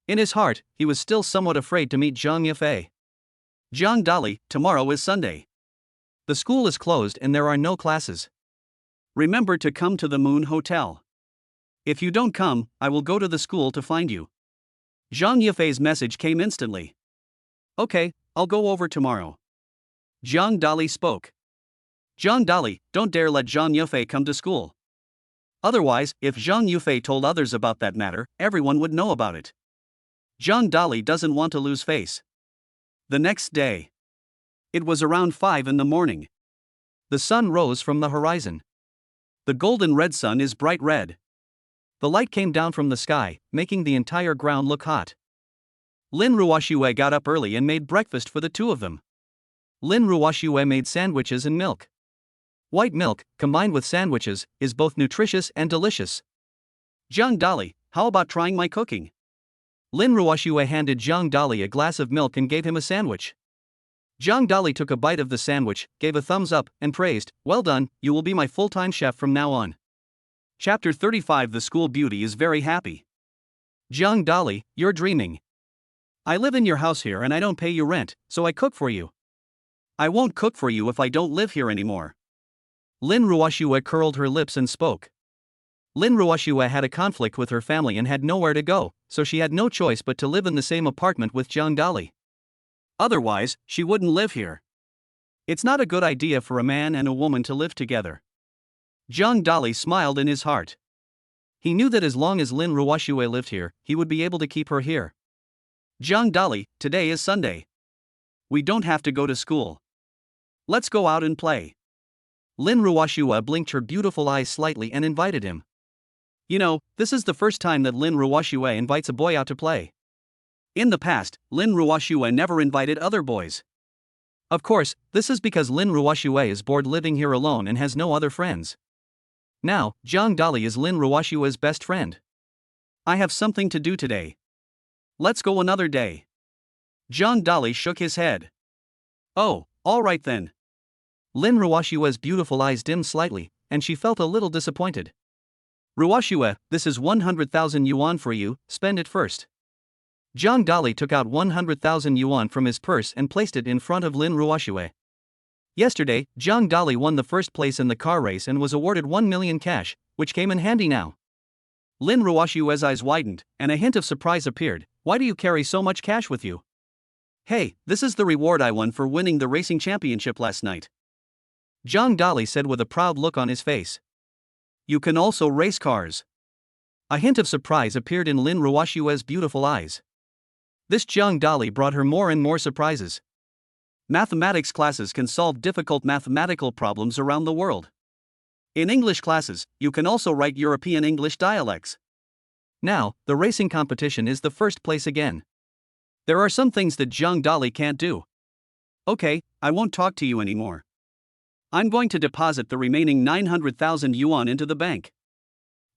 In his heart, he was still somewhat afraid to meet Zhang Yufei. Zhang Dali, tomorrow is Sunday. The school is closed and there are no classes. Remember to come to the Moon Hotel. If you don't come, I will go to the school to find you. Zhang Yufei's message came instantly. Okay, I'll go over tomorrow. Zhang Dali spoke. Zhang Dali, don't dare let Zhang Yufei come to school. Otherwise, if Zhang Yufei told others about that matter, everyone would know about it. Zhang Dali doesn't want to lose face. The next day. It was around 5 in the morning. The sun rose from the horizon. The golden red sun is bright red. The light came down from the sky, making the entire ground look hot. Lin Ruoshue got up early and made breakfast for the two of them. Lin Ruoshue made sandwiches and milk. White milk, combined with sandwiches, is both nutritious and delicious. Zhang Dali, how about trying my cooking? Lin Ruoshue handed Zhang Dali a glass of milk and gave him a sandwich. Zhang Dali took a bite of the sandwich, gave a thumbs up, and praised, well done, you will be my full-time chef from now on. Chapter 35 The School Beauty is very happy. Zhang Dali, you're dreaming. I live in your house here and I don't pay you rent, so I cook for you. I won't cook for you if I don't live here anymore. Lin Ruoshue curled her lips and spoke. Lin Ruoshue had a conflict with her family and had nowhere to go, so she had no choice but to live in the same apartment with Zhang Dali. Otherwise, she wouldn't live here. It's not a good idea for a man and a woman to live together. Zhang Dali smiled in his heart. He knew that as long as Lin Ruoshue lived here, he would be able to keep her here. Zhang Dali, today is Sunday. We don't have to go to school. Let's go out and play. Lin Ruoshue blinked her beautiful eyes slightly and invited him. You know, this is the first time that Lin Ruoshue invites a boy out to play. In the past, Lin Ruoshue never invited other boys. Of course, this is because Lin Ruoshue is bored living here alone and has no other friends. Now, Zhang Dali is Lin Ruoshue's best friend. I have something to do today. Let's go another day. Zhang Dali shook his head. Oh, all right then. Lin Ruoshue's beautiful eyes dimmed slightly, and she felt a little disappointed. Ruoshue, this is 100,000 yuan for you, spend it first. Zhang Dali took out 100,000 yuan from his purse and placed it in front of Lin Ruoshue. Yesterday, Zhang Dali won the first place in the car race and was awarded 1 million cash, which came in handy now. Lin Ruoshue's eyes widened, and a hint of surprise appeared. Why do you carry so much cash with you? Hey, this is the reward I won for winning the racing championship last night. Zhang Dali said with a proud look on his face. You can also race cars. A hint of surprise appeared in Lin Ruoshue's beautiful eyes. This Zhang Dali brought her more and more surprises. Mathematics classes can solve difficult mathematical problems around the world. In English classes, you can also write European English dialects. Now, the racing competition is the first place again. There are some things that Zhang Dali can't do. Okay, I won't talk to you anymore. I'm going to deposit the remaining 900,000 yuan into the bank.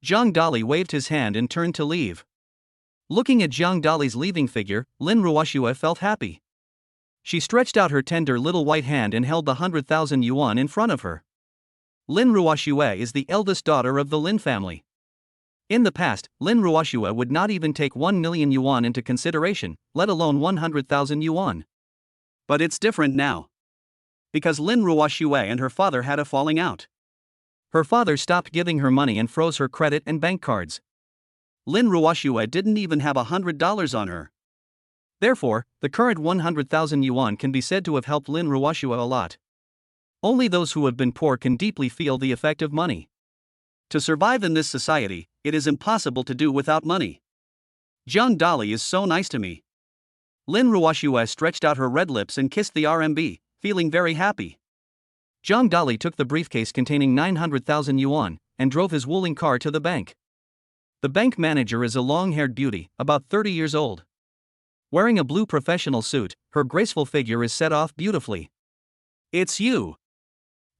Zhang Dali waved his hand and turned to leave. Looking at Zhang Dali's leaving figure, Lin Ruoxue felt happy. She stretched out her tender little white hand and held the 100,000 yuan in front of her. Lin Ruoxue is the eldest daughter of the Lin family. In the past, Lin Ruoxue would not even take 1 million yuan into consideration, let alone 100,000 yuan. But it's different now. Because Lin Ruoxue and her father had a falling out. Her father stopped giving her money and froze her credit and bank cards. Lin Ruoxue didn't even have $100 on her. Therefore, the current 100,000 yuan can be said to have helped Lin Ruoxue a lot. Only those who have been poor can deeply feel the effect of money. To survive in this society, it is impossible to do without money. Zhang Dali is so nice to me. Lin Ruoxue stretched out her red lips and kissed the RMB, feeling very happy. Zhang Dali took the briefcase containing 900,000 yuan and drove his Wuling car to the bank. The bank manager is a long-haired beauty, about 30 years old. Wearing a blue professional suit, her graceful figure is set off beautifully. "It's you."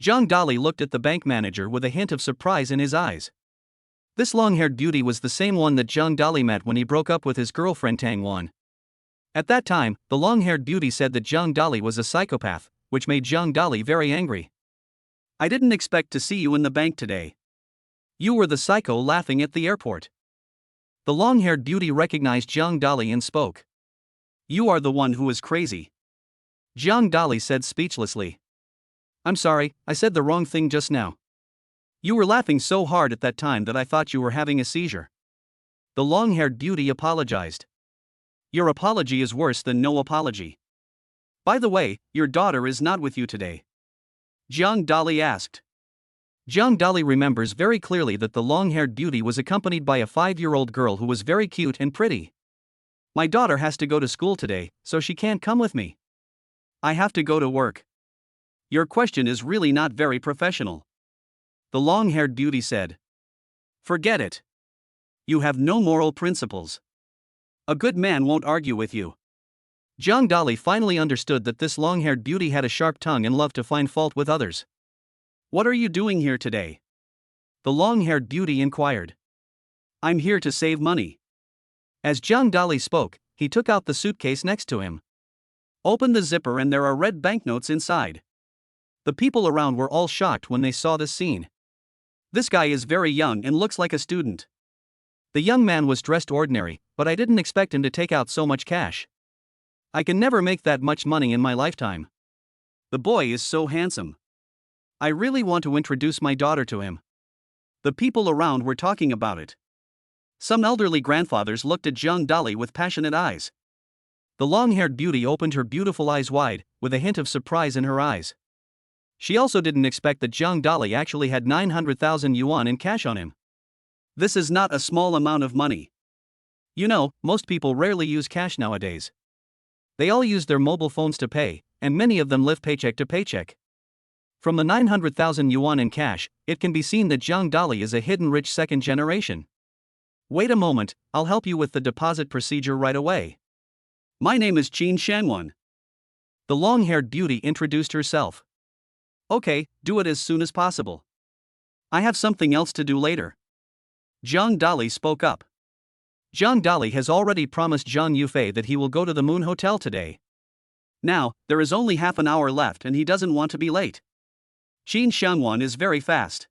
Zhang Dali looked at the bank manager with a hint of surprise in his eyes. This long-haired beauty was the same one that Zhang Dali met when he broke up with his girlfriend Tang Wan. At that time, the long-haired beauty said that Zhang Dali was a psychopath, which made Zhang Dali very angry. "I didn't expect to see you in the bank today. You were the psycho laughing at the airport." The long-haired beauty recognized Zhang Dali and spoke. "You are the one who is crazy." Zhang Dali said speechlessly. "I'm sorry, I said the wrong thing just now. You were laughing so hard at that time that I thought you were having a seizure." The long-haired beauty apologized. "Your apology is worse than no apology. By the way, your daughter is not with you today?" Zhang Dali asked. Zhang Dali remembers very clearly that the long-haired beauty was accompanied by a 5-year-old girl who was very cute and pretty. "My daughter has to go to school today, so she can't come with me. I have to go to work." "Your question is really not very professional," the long-haired beauty said. "Forget it. You have no moral principles. A good man won't argue with you." Zhang Dali finally understood that this long-haired beauty had a sharp tongue and loved to find fault with others. "What are you doing here today?" the long-haired beauty inquired. "I'm here to save money." As Zhang Dali spoke, he took out the suitcase next to him. Open the zipper and there are red banknotes inside. The people around were all shocked when they saw this scene. "This guy is very young and looks like a student." The young man was dressed ordinary, but I didn't expect him to take out so much cash. "I can never make that much money in my lifetime." "The boy is so handsome. I really want to introduce my daughter to him." The people around were talking about it. Some elderly grandfathers looked at Zhang Dali with passionate eyes. The long-haired beauty opened her beautiful eyes wide, with a hint of surprise in her eyes. She also didn't expect that Zhang Dali actually had 900,000 yuan in cash on him. This is not a small amount of money. You know, most people rarely use cash nowadays. They all use their mobile phones to pay, and many of them live paycheck to paycheck. From the 900,000 yuan in cash, it can be seen that Zhang Dali is a hidden rich second generation. "Wait a moment, I'll help you with the deposit procedure right away. My name is Qin Shangwan." The long-haired beauty introduced herself. "Okay, do it as soon as possible. I have something else to do later." Zhang Dali spoke up. Zhang Dali has already promised Zhang Yufei that he will go to the Moon Hotel today. Now, there is only half an hour left and he doesn't want to be late. Qin Shangwan is very fast.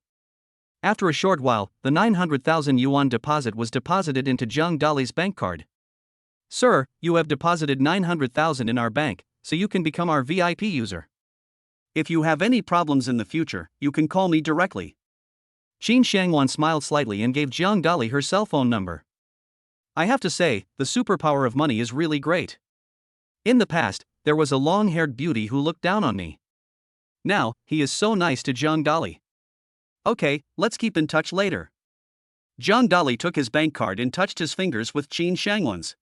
After a short while, the 900,000 yuan deposit was deposited into Zhang Dali's bank card. "Sir, you have deposited 900,000 in our bank, so you can become our VIP user. If you have any problems in the future, you can call me directly." Qin Shangwan smiled slightly and gave Zhang Dali her cell phone number. I have to say, the superpower of money is really great. In the past, there was a long-haired beauty who looked down on me. Now, he is so nice to Zhang Dali. Okay, let's keep in touch later. Zhang Dali took his bank card and touched his fingers with Qin Shangwan's.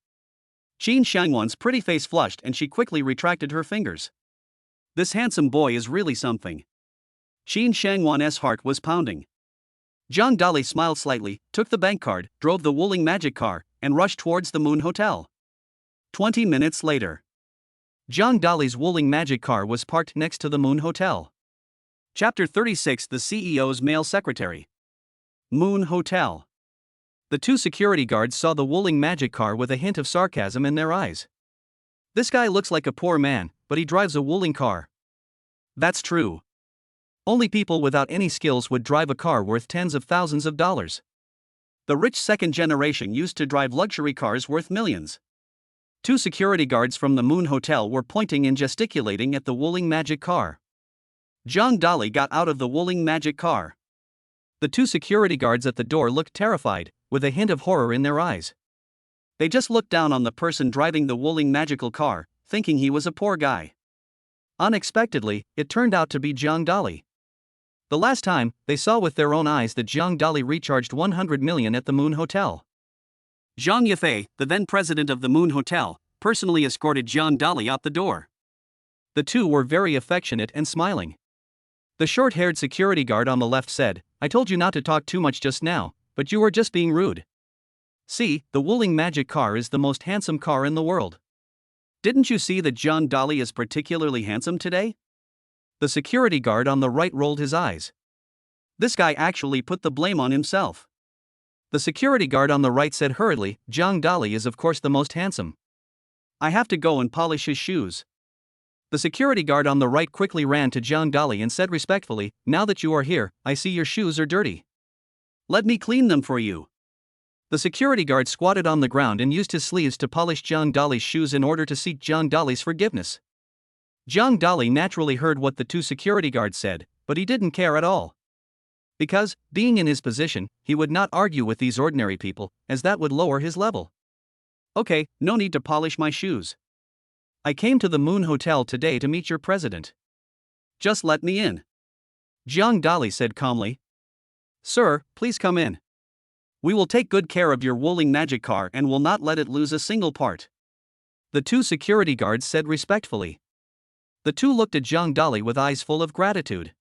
Qin Shangwan's pretty face flushed and she quickly retracted her fingers. This handsome boy is really something. Qin Shangwan's heart was pounding. Zhang Dali smiled slightly, took the bank card, drove the Wuling magic car, and rushed towards the Moon Hotel. 20 minutes later. Zhang Dali's Wuling magic car was parked next to the Moon Hotel. Chapter 36: The CEO's Male Secretary. Moon Hotel. The two security guards saw the Wuling magic car with a hint of sarcasm in their eyes. This guy looks like a poor man, but he drives a Wuling car. That's true. Only people without any skills would drive a car worth tens of thousands of dollars. The rich second generation used to drive luxury cars worth millions. Two security guards from the Moon Hotel were pointing and gesticulating at the Wuling magic car. Zhang Dali got out of the Wuling magic car. The two security guards at the door looked terrified, with a hint of horror in their eyes. They just looked down on the person driving the Wuling magical car, thinking he was a poor guy. Unexpectedly, it turned out to be Zhang Dali. The last time, they saw with their own eyes that Zhang Dali recharged 100 million at the Moon Hotel. Zhang Yifei, the then president of the Moon Hotel, personally escorted Zhang Dali out the door. The two were very affectionate and smiling. The short-haired security guard on the left said, "I told you not to talk too much just now, but you were just being rude. See, the Wuling magic car is the most handsome car in the world. Didn't you see that Zhang Dali is particularly handsome today?" The security guard on the right rolled his eyes. This guy actually put the blame on himself. The security guard on the right said hurriedly, "Zhang Dali is of course the most handsome. I have to go and polish his shoes." The security guard on the right quickly ran to Zhang Dali and said respectfully, "Now that you are here, I see your shoes are dirty. Let me clean them for you." The security guard squatted on the ground and used his sleeves to polish Zhang Dali's shoes in order to seek Zhang Dali's forgiveness. Zhang Dali naturally heard what the two security guards said, but he didn't care at all. Because, being in his position, he would not argue with these ordinary people, as that would lower his level. "Okay, no need to polish my shoes. I came to the Moon Hotel today to meet your president. Just let me in." Zhang Dali said calmly. "Sir, please come in. We will take good care of your Wuling magic car and will not let it lose a single part." The two security guards said respectfully. The two looked at Zhang Dali with eyes full of gratitude.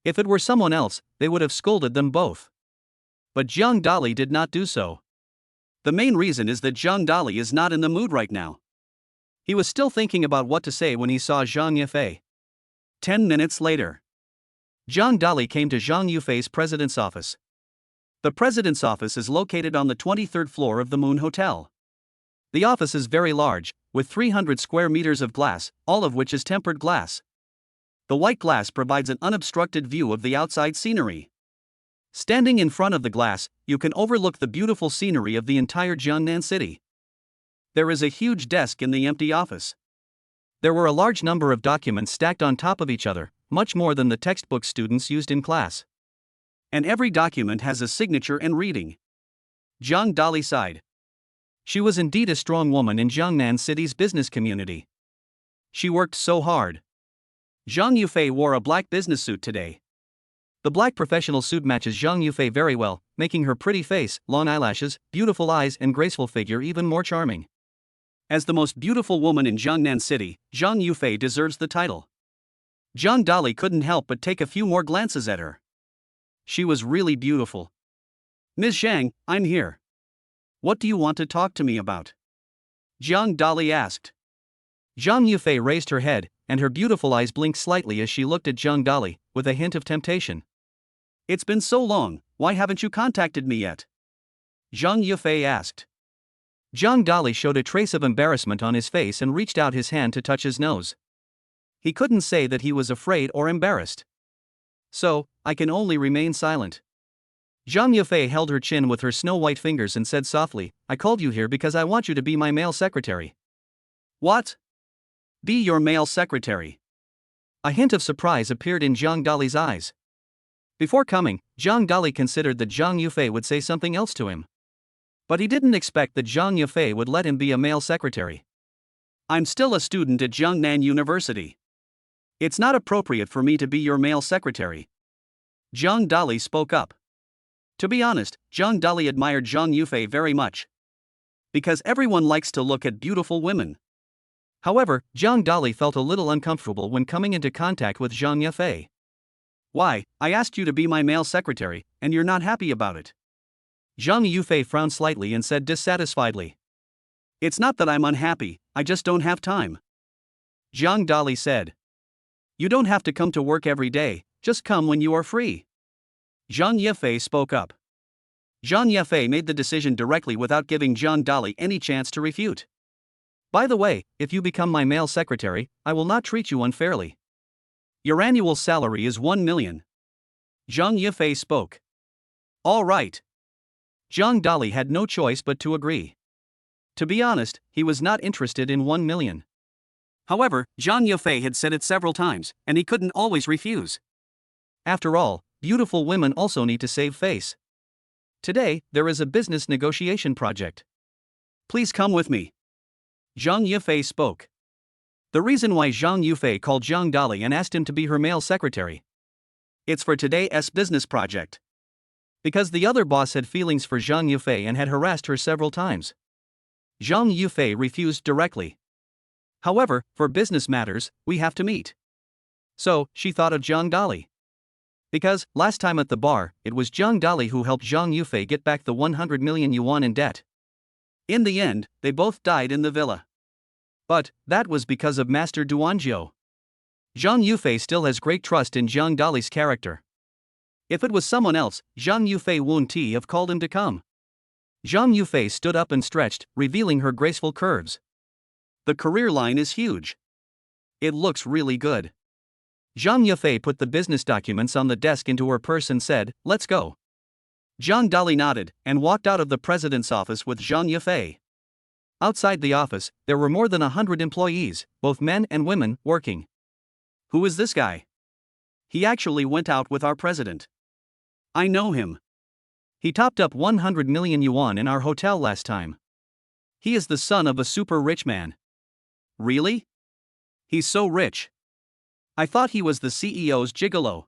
If it were someone else, they would have scolded them both. But Zhang Dali did not do so. The main reason is that Zhang Dali is not in the mood right now. He was still thinking about what to say when he saw Zhang Yifei. 10 minutes later, Zhang Dali came to Zhang Yifei's president's office. The president's office is located on the 23rd floor of the Moon Hotel. The office is very large, with 300 square meters of glass, all of which is tempered glass. The white glass provides an unobstructed view of the outside scenery. Standing in front of the glass, you can overlook the beautiful scenery of the entire Jiangnan city. There is a huge desk in the empty office. There were a large number of documents stacked on top of each other, much more than the textbooks students used in class. And every document has a signature and reading. Zhang Dali sighed. She was indeed a strong woman in Jiangnan City's business community. She worked so hard. Zhang Yifei wore a black business suit today. The black professional suit matches Zhang Yifei very well, making her pretty face, long eyelashes, beautiful eyes and graceful figure even more charming. As the most beautiful woman in Jiangnan City, Zhang Yifei deserves the title. Zhang Dali couldn't help but take a few more glances at her. She was really beautiful. "Ms. Zhang, I'm here. What do you want to talk to me about?" Zhang Dali asked. Zhang Yifei raised her head, and her beautiful eyes blinked slightly as she looked at Zhang Dali, with a hint of temptation. "It's been so long, why haven't you contacted me yet?" Zhang Yifei asked. Zhang Dali showed a trace of embarrassment on his face and reached out his hand to touch his nose. He couldn't say that he was afraid or embarrassed. "So, I can only remain silent." Zhang Yifei held her chin with her snow-white fingers and said softly, "I called you here because I want you to be my male secretary." "What? Be your male secretary?" A hint of surprise appeared in Zhang Dali's eyes. Before coming, Zhang Dali considered that Zhang Yifei would say something else to him. But he didn't expect that Zhang Yifei would let him be a male secretary. "I'm still a student at Jiangnan University. It's not appropriate for me to be your male secretary." Zhang Dali spoke up. To be honest, Zhang Dali admired Zhang Yifei very much. Because everyone likes to look at beautiful women. However, Zhang Dali felt a little uncomfortable when coming into contact with Zhang Yifei. "Why, I asked you to be my male secretary, and you're not happy about it." Zhang Yifei frowned slightly and said dissatisfiedly. "It's not that I'm unhappy, I just don't have time." Zhang Dali said. "You don't have to come to work every day, just come when you are free." Zhang Yifei spoke up. Zhang Yufei made the decision directly without giving Zhang Dali any chance to refute. By the way, if you become my male secretary, I will not treat you unfairly. Your annual salary is 1 million. Zhang Yufei spoke. All right. Zhang Dali had no choice but to agree. To be honest, he was not interested in 1 million. However, Zhang Yufei had said it several times, and he couldn't always refuse. After all, beautiful women also need to save face. Today, there is a business negotiation project. Please come with me. Zhang Yufei spoke. The reason why Zhang Yufei called Zhang Dali and asked him to be her male secretary. It's for today's business project. Because the other boss had feelings for Zhang Yufei and had harassed her several times. Zhang Yufei refused directly. However, for business matters, we have to meet. So, she thought of Zhang Dali. Because, last time at the bar, it was Zhang Dali who helped Zhang Yufei get back the 100 million yuan in debt. In the end, they both died in the villa. But, that was because of Master Duanjiu. Zhang Yufei still has great trust in Zhang Dali's character. If it was someone else, Zhang Yufei wouldn't have called him to come. Zhang Yufei stood up and stretched, revealing her graceful curves. The career line is huge. It looks really good. Zhang Yufei put the business documents on the desk into her purse and said, "Let's go." Zhang Dali nodded and walked out of the president's office with Zhang Yufei. Outside the office, there were more than 100 employees, both men and women, working. Who is this guy? He actually went out with our president. I know him. He topped up 100 million yuan in our hotel last time. He is the son of a super rich man. Really? He's so rich. I thought he was the CEO's gigolo.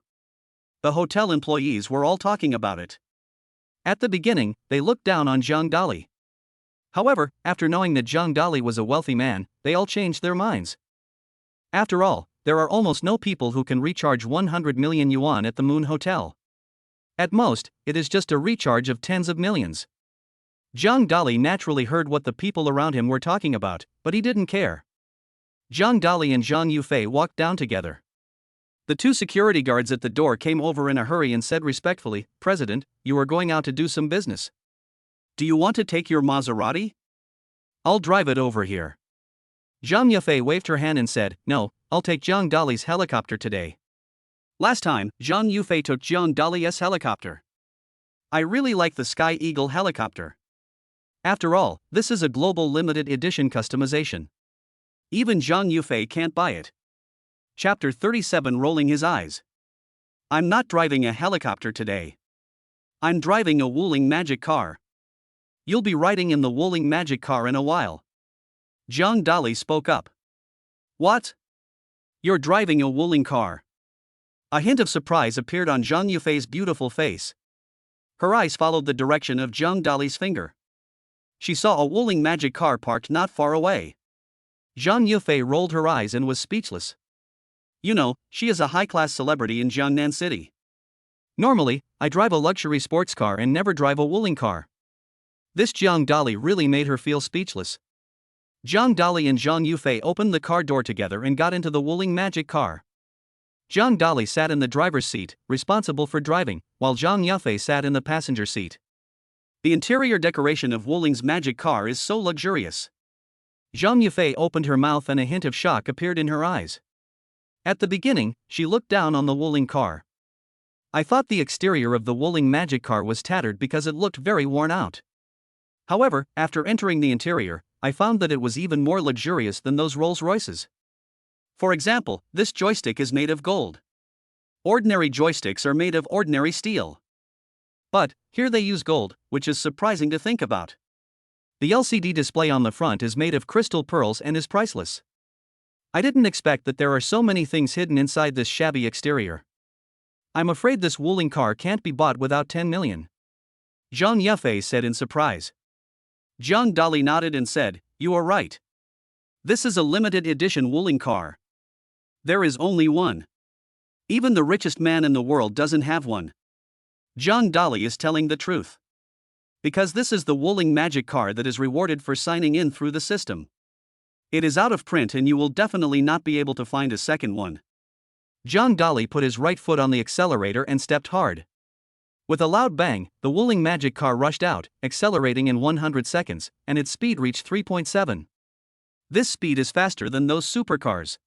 The hotel employees were all talking about it. At the beginning, they looked down on Zhang Dali. However, after knowing that Zhang Dali was a wealthy man, they all changed their minds. After all, there are almost no people who can recharge 100 million yuan at the Moon Hotel. At most, it is just a recharge of tens of millions. Zhang Dali naturally heard what the people around him were talking about, but he didn't care. Zhang Dali and Zhang Yufei walked down together. The two security guards at the door came over in a hurry and said respectfully, "President, you are going out to do some business. Do you want to take your Maserati? I'll drive it over here." Zhang Yufei waved her hand and said, "No, I'll take Zhang Dali's helicopter today." Last time, Zhang Yufei took Zhang Dali's helicopter. I really like the Sky Eagle helicopter. After all, this is a global limited edition customization. Even Zhang Yufei can't buy it. Chapter 37, rolling his eyes. I'm not driving a helicopter today. I'm driving a Wuling magic car. You'll be riding in the Wuling magic car in a while. Zhang Dali spoke up. What? You're driving a Wuling car? A hint of surprise appeared on Zhang Yufei's beautiful face. Her eyes followed the direction of Zhang Dali's finger. She saw a Wuling magic car parked not far away. Zhang Yufei rolled her eyes and was speechless. You know, she is a high-class celebrity in Jiangnan City. Normally, I drive a luxury sports car and never drive a Wuling car. This Zhang Dali really made her feel speechless. Zhang Dali and Zhang Yufei opened the car door together and got into the Wuling magic car. Zhang Dali sat in the driver's seat, responsible for driving, while Zhang Yufei sat in the passenger seat. The interior decoration of Wuling's magic car is so luxurious. Zhang Yufei opened her mouth and a hint of shock appeared in her eyes. At the beginning, she looked down on the Wuling car. I thought the exterior of the Wuling magic car was tattered because it looked very worn out. However, after entering the interior, I found that it was even more luxurious than those Rolls-Royces. For example, this joystick is made of gold. Ordinary joysticks are made of ordinary steel. But, here they use gold, which is surprising to think about. The LCD display on the front is made of crystal pearls and is priceless. I didn't expect that there are so many things hidden inside this shabby exterior. I'm afraid this Wuling car can't be bought without 10 million. Zhang Yufei said in surprise. Zhang Dali nodded and said, "You are right. This is a limited edition Wuling car. There is only one. Even the richest man in the world doesn't have one." Zhang Dali is telling the truth. Because this is the Wuling magic car that is rewarded for signing in through the system. It is out of print and you will definitely not be able to find a second one. Zhang Dali put his right foot on the accelerator and stepped hard. With a loud bang, the whirling magic car rushed out, accelerating in 100 seconds, and its speed reached 3.7. This speed is faster than those supercars.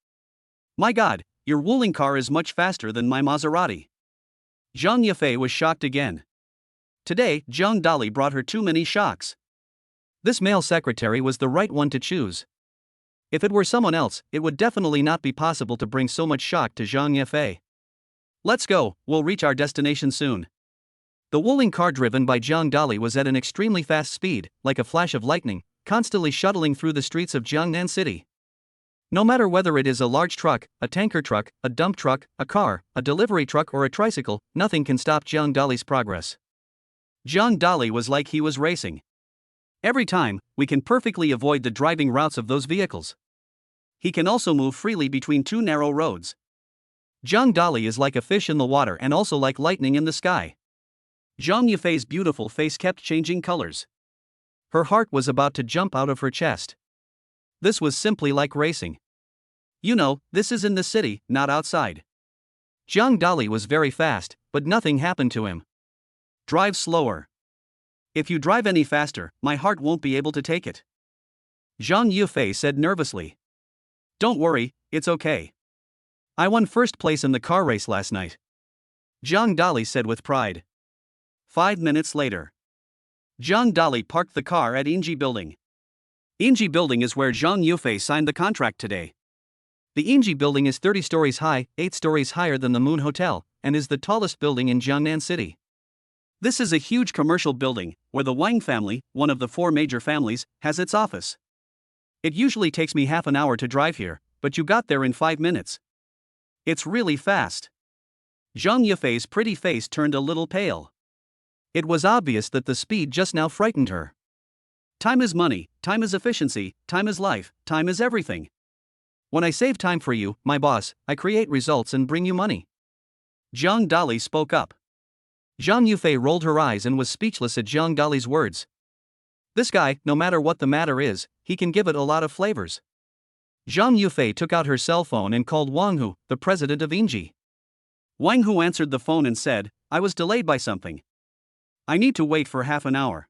My god, your whirling car is much faster than my Maserati. Zhang Yifei was shocked again. Today, Zhang Dali brought her too many shocks. This male secretary was the right one to choose. If it were someone else, it would definitely not be possible to bring so much shock to Zhang Yifei. Let's go, we'll reach our destination soon. The whirling car driven by Zhang Dali was at an extremely fast speed, like a flash of lightning, constantly shuttling through the streets of Jiangnan City. No matter whether it is a large truck, a tanker truck, a dump truck, a car, a delivery truck or a tricycle, nothing can stop Zhang Dali's progress. Zhang Dali was like he was racing. Every time, we can perfectly avoid the driving routes of those vehicles. He can also move freely between two narrow roads. Zhang Dali is like a fish in the water and also like lightning in the sky. Zhang Yifei's beautiful face kept changing colors. Her heart was about to jump out of her chest. This was simply like racing. You know, this is in the city, not outside. Zhang Dali was very fast, but nothing happened to him. Drive slower. If you drive any faster, my heart won't be able to take it. Zhang Yifei said nervously. Don't worry, it's okay. I won first place in the car race last night. Zhang Dali said with pride. 5 minutes later. Zhang Dali parked the car at Yingji Building. Yingji Building is where Zhang Yifei signed the contract today. The Yingji Building is 30 stories high, 8 stories higher than the Moon Hotel, and is the tallest building in Jiangnan City. This is a huge commercial building, where the Wang family, one of the 4 major families, has its office. It usually takes me half an hour to drive here, but you got there in 5 minutes. It's really fast. Zhang Yifei's pretty face turned a little pale. It was obvious that the speed just now frightened her. Time is money, time is efficiency, time is life, time is everything. When I save time for you, my boss, I create results and bring you money. Zhang Dali spoke up. Zhang Yifei rolled her eyes and was speechless at Zhang Dali's words. This guy, no matter what the matter is, he can give it a lot of flavors. Zhang Yifei took out her cell phone and called Wang Hu, the president of Yingji. Wang Hu answered the phone and said, I was delayed by something. I need to wait for half an hour.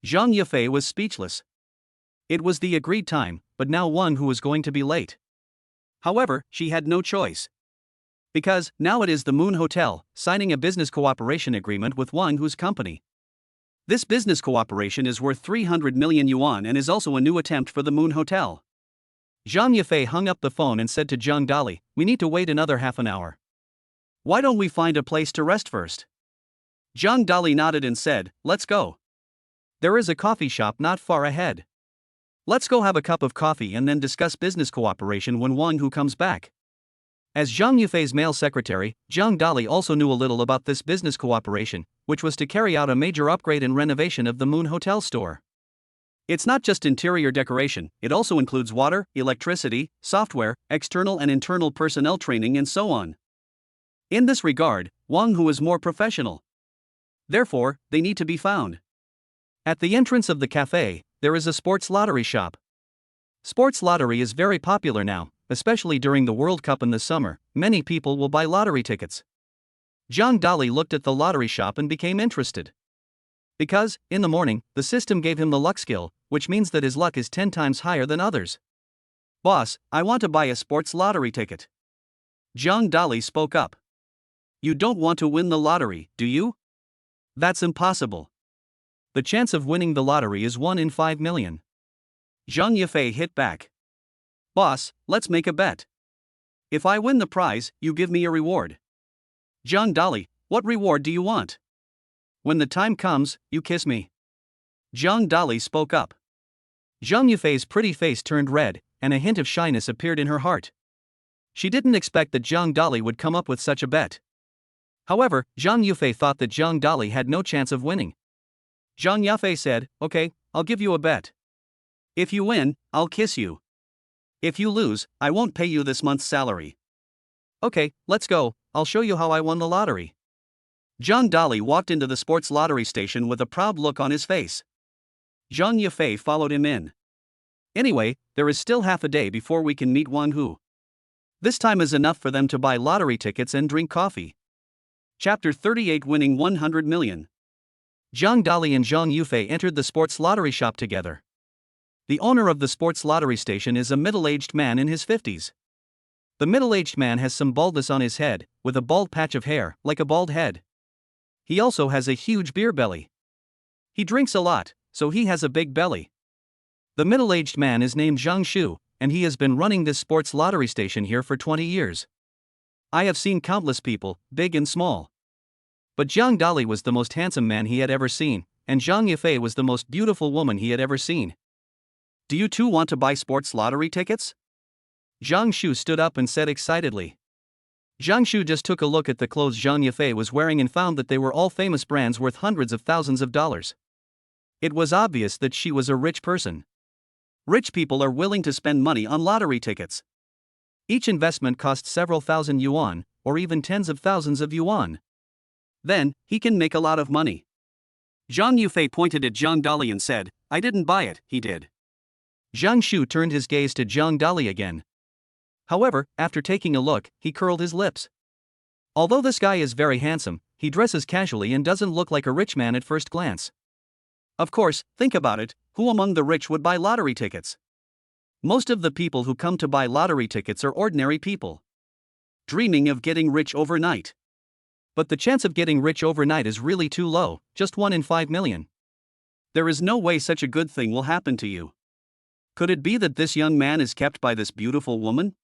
Zhang Yifei was speechless. It was the agreed time, but now Wang Hu was going to be late. However, she had no choice. Because, now it is the Moon Hotel, signing a business cooperation agreement with Wang Hu's company. This business cooperation is worth 300 million yuan and is also a new attempt for the Moon Hotel. Zhang Yifei hung up the phone and said to Zhang Dali, we need to wait another half an hour. Why don't we find a place to rest first? Zhang Dali nodded and said, let's go. There is a coffee shop not far ahead. Let's go have a cup of coffee and then discuss business cooperation when Wang Hu comes back. As Zhang Yifei's male secretary, Zhang Dali also knew a little about this business cooperation, which was to carry out a major upgrade and renovation of the Moon Hotel store. It's not just interior decoration, it also includes water, electricity, software, external and internal personnel training and so on. In this regard, Wang Hu is more professional. Therefore, they need to be found. At the entrance of the cafe, there is a sports lottery shop. Sports lottery is very popular now, especially during the World Cup in the summer. Many people will buy lottery tickets. Zhang Dali looked at the lottery shop and became interested. Because, in the morning, the system gave him the luck skill, which means that his luck is 10 times higher than others. Boss, I want to buy a sports lottery ticket. Zhang Dali spoke up. You don't want to win the lottery, do you? That's impossible. The chance of winning the lottery is 1 in 5 million. Zhang Yifei hit back. Boss, let's make a bet. If I win the prize, you give me a reward. Zhang Dali, what reward do you want? When the time comes, you kiss me. Zhang Dali spoke up. Zhang Yifei's pretty face turned red, and a hint of shyness appeared in her heart. She didn't expect that Zhang Dali would come up with such a bet. However, Zhang Yifei thought that Zhang Dali had no chance of winning. Zhang Yifei said, okay, I'll give you a bet. If you win, I'll kiss you. If you lose, I won't pay you this month's salary. Okay, let's go, I'll show you how I won the lottery. Zhang Dali walked into the sports lottery station with a proud look on his face. Zhang Yifei followed him in. Anyway, there is still half a day before we can meet Wang Hu. This time is enough for them to buy lottery tickets and drink coffee. Chapter 38 Winning 100 Million. Zhang Dali and Zhang Yufei entered the sports lottery shop together. The owner of the sports lottery station is a middle-aged man in his 50s. The middle-aged man has some baldness on his head, with a bald patch of hair, like a bald head. He also has a huge beer belly. He drinks a lot, so he has a big belly. The middle-aged man is named Zhang Shu, and he has been running this sports lottery station here for 20 years. I have seen countless people, big and small. But Zhang Dali was the most handsome man he had ever seen, and Zhang Yufei was the most beautiful woman he had ever seen. Do you too want to buy sports lottery tickets? Zhang Shu stood up and said excitedly. Zhang Shu just took a look at the clothes Zhang Yufei was wearing and found that they were all famous brands worth hundreds of thousands of dollars. It was obvious that she was a rich person. Rich people are willing to spend money on lottery tickets. Each investment costs several thousand yuan, or even tens of thousands of yuan. Then, he can make a lot of money. Zhang Yufei pointed at Zhang Dali and said, I didn't buy it, he did. Zhang Shu turned his gaze to Zhang Dali again. However, after taking a look, he curled his lips. Although this guy is very handsome, he dresses casually and doesn't look like a rich man at first glance. Of course, think about it, who among the rich would buy lottery tickets? Most of the people who come to buy lottery tickets are ordinary people, dreaming of getting rich overnight. But the chance of getting rich overnight is really too low, just 1 in 5 million. There is no way such a good thing will happen to you. Could it be that this young man is kept by this beautiful woman?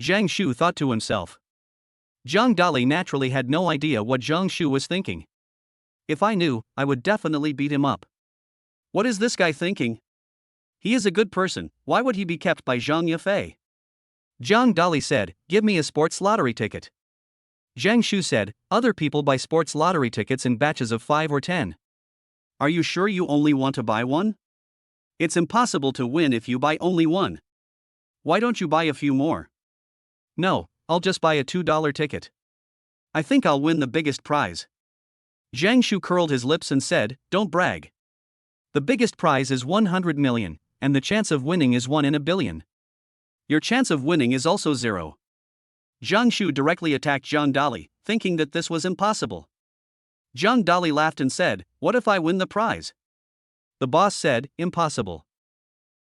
Zhang Shu thought to himself. Zhang Dali naturally had no idea what Zhang Shu was thinking. If I knew, I would definitely beat him up. What is this guy thinking? He is a good person, why would he be kept by Zhang Yufei? Zhang Dali said, give me a sports lottery ticket. Zhang Shu said, other people buy sports lottery tickets in batches of 5 or 10. Are you sure you only want to buy one? It's impossible to win if you buy only one. Why don't you buy a few more? No, I'll just buy a $2 ticket. I think I'll win the biggest prize. Zhang Shu curled his lips and said, don't brag. The biggest prize is 100 million, and the chance of winning is 1 in a billion. Your chance of winning is also 0. Zhang Shu directly attacked Zhang Dali, thinking that this was impossible. Zhang Dali laughed and said, what if I win the prize? The boss said, impossible.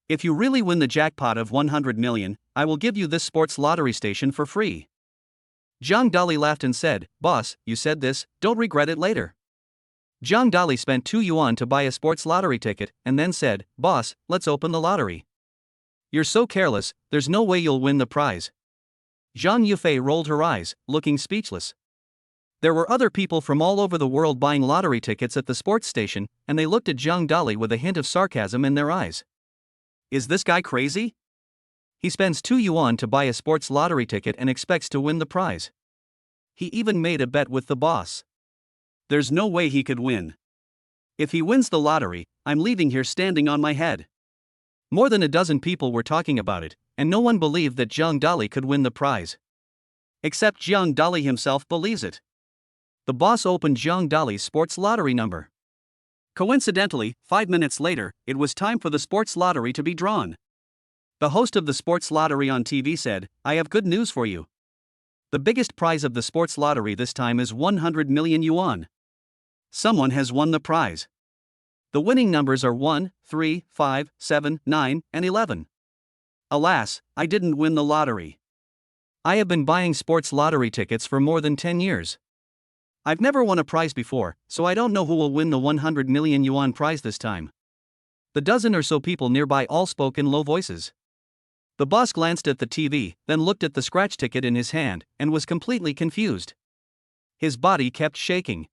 If you really win the jackpot of 100 million, I will give you this sports lottery station for free. Zhang Dali laughed and said, boss, you said this, don't regret it later. Zhang Dali spent 2 yuan to buy a sports lottery ticket, and then said, boss, let's open the lottery. You're so careless, there's no way you'll win the prize. Zhang Yufei rolled her eyes, looking speechless. There were other people from all over the world buying lottery tickets at the sports station, and they looked at Zhang Dali with a hint of sarcasm in their eyes. Is this guy crazy? He spends 2 yuan to buy a sports lottery ticket and expects to win the prize. He even made a bet with the boss. There's no way he could win. If he wins the lottery, I'm leaving here standing on my head. More than a dozen people were talking about it, and no one believed that Zhang Dali could win the prize. Except Zhang Dali himself believes it. The boss opened Zhang Dali's sports lottery number. Coincidentally, 5 minutes later, it was time for the sports lottery to be drawn. The host of the sports lottery on TV said, I have good news for you. The biggest prize of the sports lottery this time is 100 million yuan. Someone has won the prize. The winning numbers are 1, 3, 5, 7, 9, and 11. Alas, I didn't win the lottery. I have been buying sports lottery tickets for more than 10 years. I've never won a prize before, so I don't know who will win the 100 million yuan prize this time. The dozen or so people nearby all spoke in low voices. The boss glanced at the TV, then looked at the scratch ticket in his hand, and was completely confused. His body kept shaking.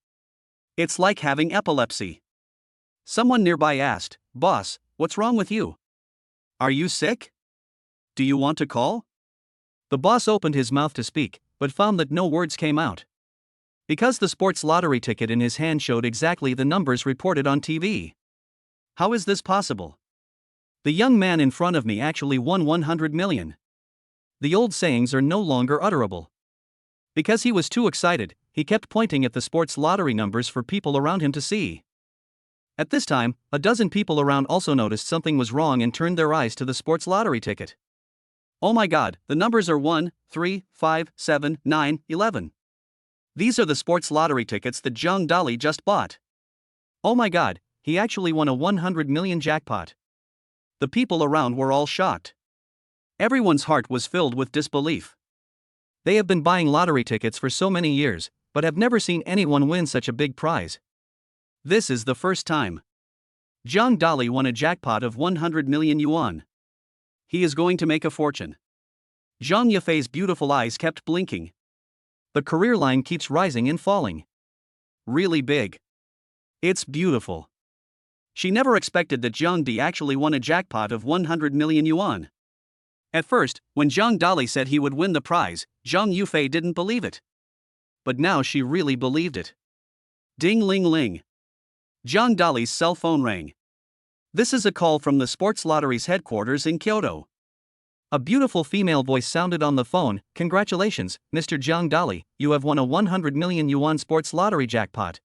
It's like having epilepsy. Someone nearby asked, Boss, what's wrong with you? Are you sick? Do you want to call? The boss opened his mouth to speak, but found that no words came out. Because the sports lottery ticket in his hand showed exactly the numbers reported on TV. How is this possible? The young man in front of me actually won 100 million. The old sayings are no longer utterable. Because he was too excited, he kept pointing at the sports lottery numbers for people around him to see. At this time, a dozen people around also noticed something was wrong and turned their eyes to the sports lottery ticket. Oh my god, the numbers are 1, 3, 5, 7, 9, 11. These are the sports lottery tickets that Zhang Dali just bought. Oh my god, he actually won a 100 million jackpot. The people around were all shocked. Everyone's heart was filled with disbelief. They have been buying lottery tickets for so many years, but have never seen anyone win such a big prize. This is the first time. Zhang Dali won a jackpot of 100 million yuan. He is going to make a fortune. Zhang Yifei's beautiful eyes kept blinking. The career line keeps rising and falling. Really big. It's beautiful. She never expected that Zhang Di actually won a jackpot of 100 million yuan. At first, when Zhang Dali said he would win the prize, Zhang Yifei didn't believe it. But now she really believed it. Ding ling ling. Zhang Dali's cell phone rang. This is a call from the sports lottery's headquarters in Kyoto. A beautiful female voice sounded on the phone. Congratulations, Mr. Zhang Dali, you have won a 100 million yuan sports lottery jackpot.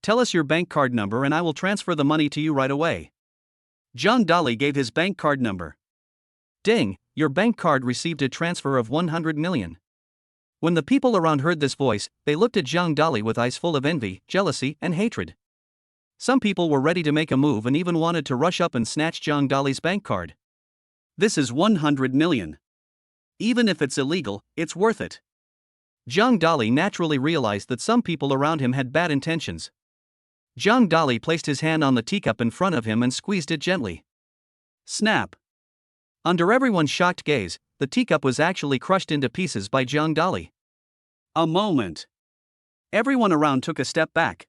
Tell us your bank card number and I will transfer the money to you right away. Zhang Dali gave his bank card number. Ding, your bank card received a transfer of 100 million. When the people around heard this voice, they looked at Zhang Dali with eyes full of envy, jealousy, and hatred. Some people were ready to make a move and even wanted to rush up and snatch Zhang Dali's bank card. This is 100 million. Even if it's illegal, it's worth it. Zhang Dali naturally realized that some people around him had bad intentions. Zhang Dali placed his hand on the teacup in front of him and squeezed it gently. Snap! Under everyone's shocked gaze, the teacup was actually crushed into pieces by Zhang Dali. A moment. Everyone around took a step back.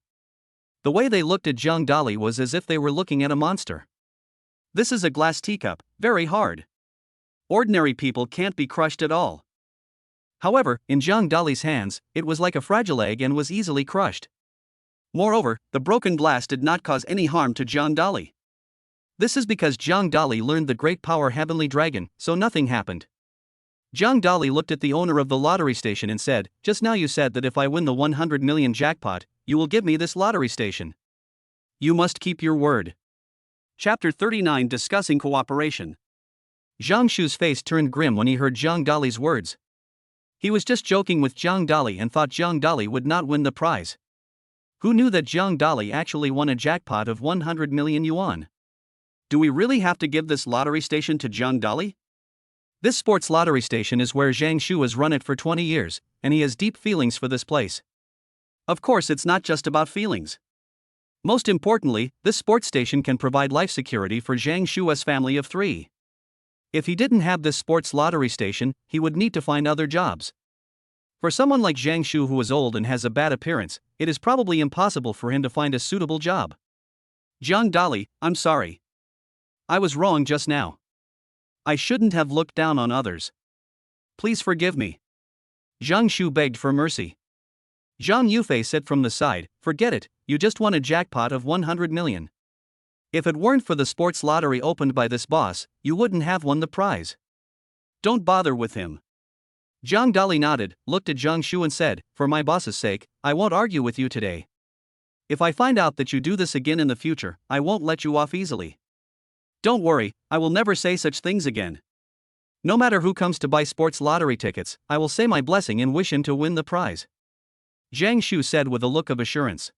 The way they looked at Zhang Dali was as if they were looking at a monster. This is a glass teacup, very hard. Ordinary people can't be crushed at all. However, in Zhang Dali's hands, it was like a fragile egg and was easily crushed. Moreover, the broken glass did not cause any harm to Zhang Dali. This is because Zhang Dali learned the great power Heavenly Dragon, so nothing happened. Zhang Dali looked at the owner of the lottery station and said, "Just now you said that if I win the 100 million jackpot, you will give me this lottery station. You must keep your word." Chapter 39 Discussing Cooperation. Zhang Shu's face turned grim when he heard Zhang Dali's words. He was just joking with Zhang Dali and thought Zhang Dali would not win the prize. Who knew that Zhang Dali actually won a jackpot of 100 million yuan? Do we really have to give this lottery station to Zhang Dali? This sports lottery station is where Zhang Shu has run it for 20 years, and he has deep feelings for this place. Of course, it's not just about feelings. Most importantly, this sports station can provide life security for Zhang Shu's family of 3. If he didn't have this sports lottery station, he would need to find other jobs. For someone like Zhang Shu who is old and has a bad appearance, it is probably impossible for him to find a suitable job. Zhang Dali, I'm sorry. I was wrong just now. I shouldn't have looked down on others. Please forgive me. Zhang Shu begged for mercy. Zhang Yufei said from the side, "Forget it, you just won a jackpot of 100 million. If it weren't for the sports lottery opened by this boss, you wouldn't have won the prize. Don't bother with him." Zhang Dali nodded, looked at Zhang Shu and said, "For my boss's sake, I won't argue with you today. If I find out that you do this again in the future, I won't let you off easily. Don't worry, I will never say such things again. No matter who comes to buy sports lottery tickets, I will say my blessing and wish him to win the prize," Zhang Shu said with a look of assurance.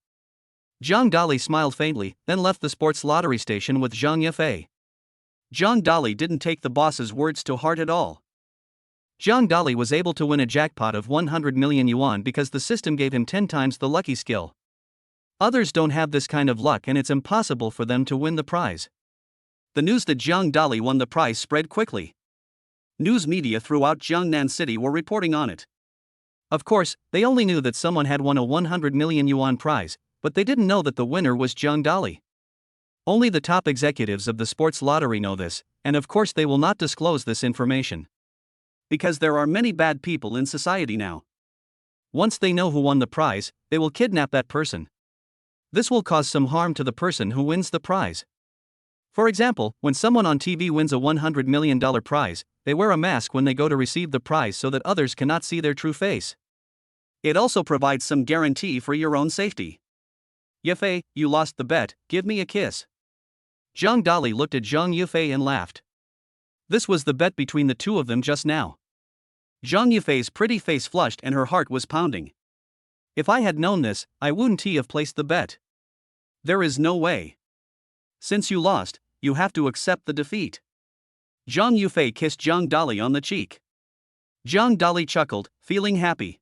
Zhang Dali smiled faintly, then left the sports lottery station with Zhang Yifei. Zhang Dali didn't take the boss's words to heart at all. Zhang Dali was able to win a jackpot of 100 million yuan because the system gave him 10 times the lucky skill. Others don't have this kind of luck and it's impossible for them to win the prize. The news that Zhang Dali won the prize spread quickly. News media throughout Jiangnan City were reporting on it. Of course, they only knew that someone had won a 100 million yuan prize, but they didn't know that the winner was Zhang Dali. Only the top executives of the sports lottery know this, and of course they will not disclose this information. Because there are many bad people in society now. Once they know who won the prize, they will kidnap that person. This will cause some harm to the person who wins the prize. For example, when someone on TV wins a $100 million prize, they wear a mask when they go to receive the prize so that others cannot see their true face. It also provides some guarantee for your own safety. "Yifei, you lost the bet, give me a kiss." Zhang Dali looked at Zhang Yifei and laughed. This was the bet between the two of them just now. Zhang Yifei's pretty face flushed and her heart was pounding. If I had known this, I wouldn't have placed the bet. There is no way. Since you lost, you have to accept the defeat. Zhang Yufei kissed Zhang Dali on the cheek. Zhang Dali chuckled, feeling happy.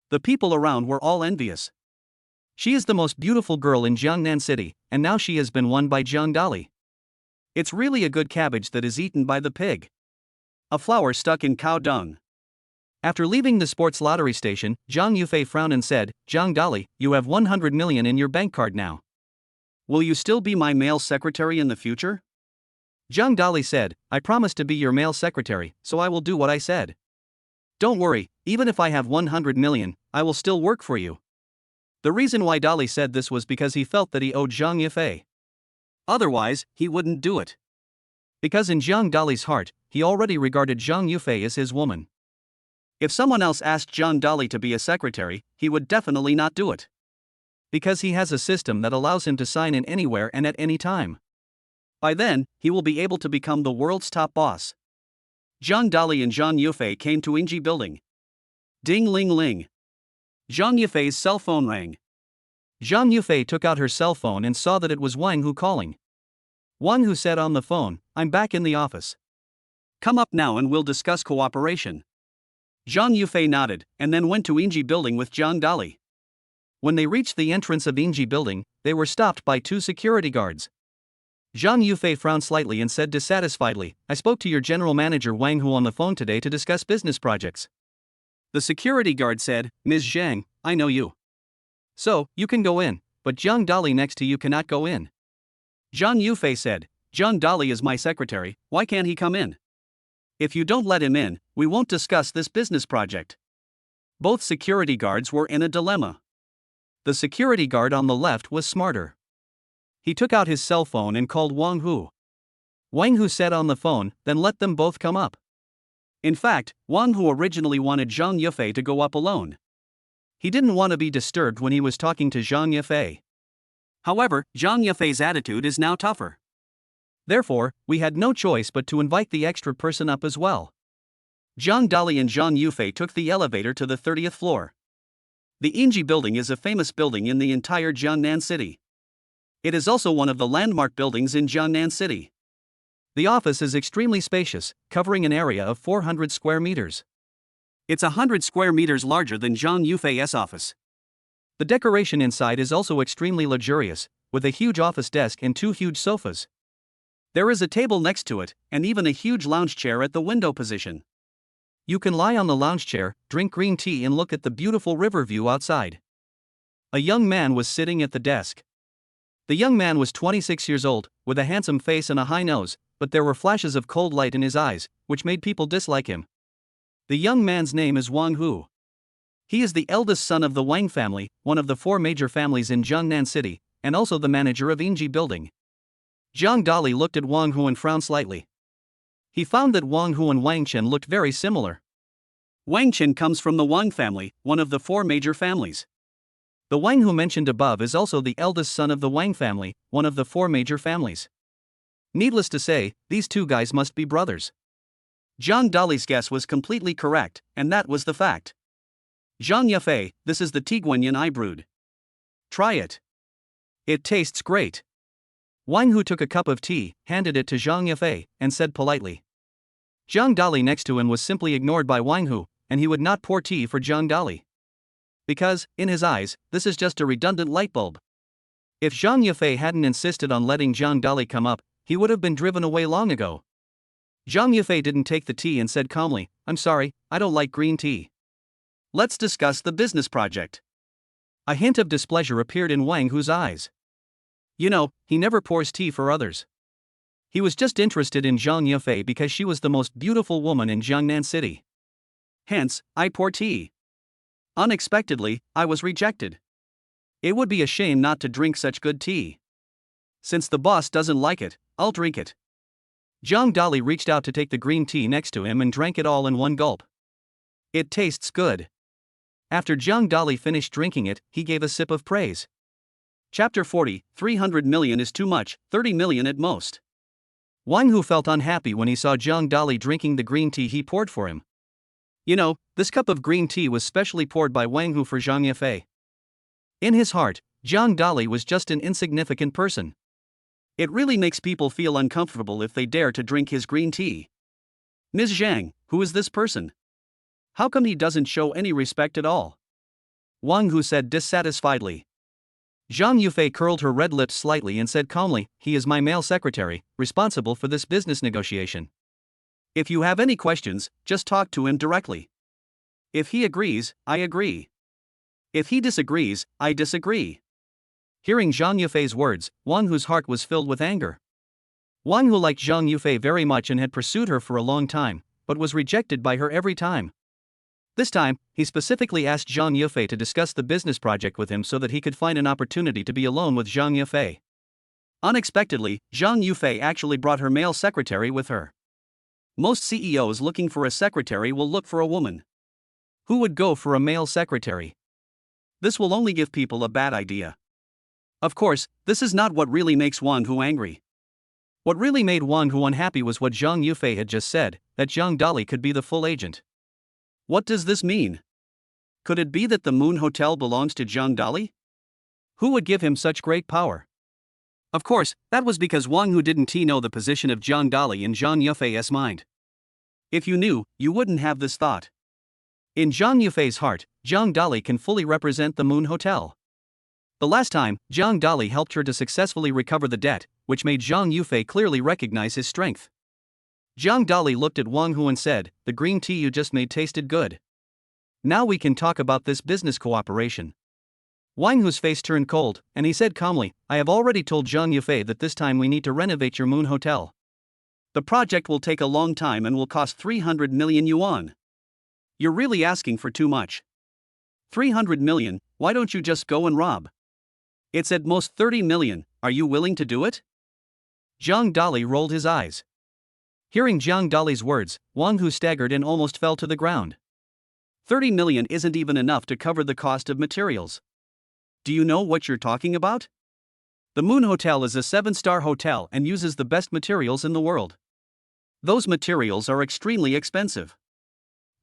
The people around were all envious. She is the most beautiful girl in Jiangnan City, and now she has been won by Zhang Dali. It's really a good cabbage that is eaten by the pig. A flower stuck in cow dung. After leaving the sports lottery station, Zhang Yufei frowned and said, Zhang Dali, you have 100 million in your bank card now. Will you still be my male secretary in the future? Zhang Dali said, I promise to be your male secretary, so I will do what I said. Don't worry, even if I have 100 million, I will still work for you. The reason why Dali said this was because he felt that he owed Zhang Yufei. Otherwise, he wouldn't do it. Because in Zhang Dali's heart, he already regarded Zhang Yufei as his woman. If someone else asked Zhang Dali to be a secretary, he would definitely not do it. Because he has a system that allows him to sign in anywhere and at any time. By then, he will be able to become the world's top boss. Zhang Dali and Zhang Yufei came to Yingji building. Ding ling ling. Zhang Yufei's cell phone rang. Zhang Yufei took out her cell phone and saw that it was Wang Hu calling. Wang Hu said on the phone, I'm back in the office. Come up now and we'll discuss cooperation. Zhang Yufei nodded, and then went to Yingji building with Zhang Dali. When they reached the entrance of Yingji building, they were stopped by two security guards. Zhang Yufei frowned slightly and said dissatisfiedly, I spoke to your general manager Wang Hu on the phone today to discuss business projects. The security guard said, Ms. Zhang, I know you. So, you can go in, but Zhang Dali next to you cannot go in. Zhang Yufei said, Zhang Dali is my secretary, why can't he come in? If you don't let him in, we won't discuss this business project. Both security guards were in a dilemma. The security guard on the left was smarter. He took out his cell phone and called Wang Hu. Wang Hu said on the phone, then let them both come up. In fact, Wang Hu originally wanted Zhang Yufei to go up alone. He didn't want to be disturbed when he was talking to Zhang Yufei. However, Zhang Yufei's attitude is now tougher. Therefore, we had no choice but to invite the extra person up as well. Zhang Dali and Zhang Yufei took the elevator to the 30th floor. The Yingji building is a famous building in the entire Jiangnan City. It is also one of the landmark buildings in Jiangnan City. The office is extremely spacious, covering an area of 400 square meters. It's 100 square meters larger than Zhang Yufei's office. The decoration inside is also extremely luxurious, with a huge office desk and two huge sofas. There is a table next to it, and even a huge lounge chair at the window position. You can lie on the lounge chair, drink green tea and look at the beautiful river view outside. A young man was sitting at the desk. The young man was 26 years old, with a handsome face and a high nose, but there were flashes of cold light in his eyes, which made people dislike him. The young man's name is Wang Hu. He is the eldest son of the Wang family, one of the four major families in Jiangnan City, and also the manager of Yingji building. Zhang Dali looked at Wang Hu and frowned slightly. He found that Wang Hu and Wang Chen looked very similar. Wang Chen comes from the Wang family, one of the four major families. The Wang Hu mentioned above is also the eldest son of the Wang family, one of the four major families. Needless to say, these two guys must be brothers. Zhang Dali's guess was completely correct, and that was the fact. Zhang Yufei, this is the Tiguanyan I brewed. Try it. It tastes great. Wang Hu took a cup of tea, handed it to Zhang Yufei, and said politely. Zhang Dali next to him was simply ignored by Wang Hu, and he would not pour tea for Zhang Dali. Because, in his eyes, this is just a redundant light bulb. If Zhang Yufei hadn't insisted on letting Zhang Dali come up, he would have been driven away long ago. Zhang Yufei didn't take the tea and said calmly, I'm sorry, I don't like green tea. Let's discuss the business project. A hint of displeasure appeared in Wang Hu's eyes. You know, he never pours tea for others. He was just interested in Zhang Yufei because she was the most beautiful woman in Jiangnan City. Hence, I pour tea. Unexpectedly, I was rejected. It would be a shame not to drink such good tea. Since the boss doesn't like it, I'll drink it. Zhang Dali reached out to take the green tea next to him and drank it all in one gulp. It tastes good. After Zhang Dali finished drinking it, he gave a sip of praise. Chapter 40, 300 million is too much, 30 million at most. Wang Hu felt unhappy when he saw Zhang Dali drinking the green tea he poured for him. You know, this cup of green tea was specially poured by Wang Hu for Zhang Yufei. In his heart, Zhang Dali was just an insignificant person. It really makes people feel uncomfortable if they dare to drink his green tea. Ms. Zhang, who is this person? How come he doesn't show any respect at all? Wang Hu said dissatisfiedly. Zhang Yufei curled her red lips slightly and said calmly, he is my male secretary, responsible for this business negotiation. If you have any questions, just talk to him directly. If he agrees, I agree. If he disagrees, I disagree. Hearing Zhang Yufei's words, Wang Hu's heart was filled with anger. Wang Hu liked Zhang Yufei very much and had pursued her for a long time, but was rejected by her every time. This time, he specifically asked Zhang Yufei to discuss the business project with him so that he could find an opportunity to be alone with Zhang Yufei. Unexpectedly, Zhang Yufei actually brought her male secretary with her. Most CEOs looking for a secretary will look for a woman. Who would go for a male secretary? This will only give people a bad idea. Of course, this is not what really makes Wang Hu angry. What really made Wang Hu unhappy was what Zhang Yufei had just said, that Zhang Dali could be the full agent. What does this mean? Could it be that the Moon Hotel belongs to Zhang Dali? Who would give him such great power? Of course, that was because Wang Hu didn't know the position of Zhang Dali in Zhang Yufei's mind. If you knew, you wouldn't have this thought. In Zhang Yufei's heart, Zhang Dali can fully represent the Moon Hotel. The last time, Zhang Dali helped her to successfully recover the debt, which made Zhang Yufei clearly recognize his strength. Zhang Dali looked at Wang Hu and said, the green tea you just made tasted good. Now we can talk about this business cooperation. Wang Hu's face turned cold, and he said calmly, I have already told Zhang Yufei that this time we need to renovate your Moon Hotel. The project will take a long time and will cost 300 million yuan. You're really asking for too much. 300 million, why don't you just go and rob? It's at most 30 million, are you willing to do it? Zhang Dali rolled his eyes. Hearing Zhang Dali's words, Wang Hu staggered and almost fell to the ground. 30 million isn't even enough to cover the cost of materials. Do you know what you're talking about? The Moon Hotel is a 7-star hotel and uses the best materials in the world. Those materials are extremely expensive.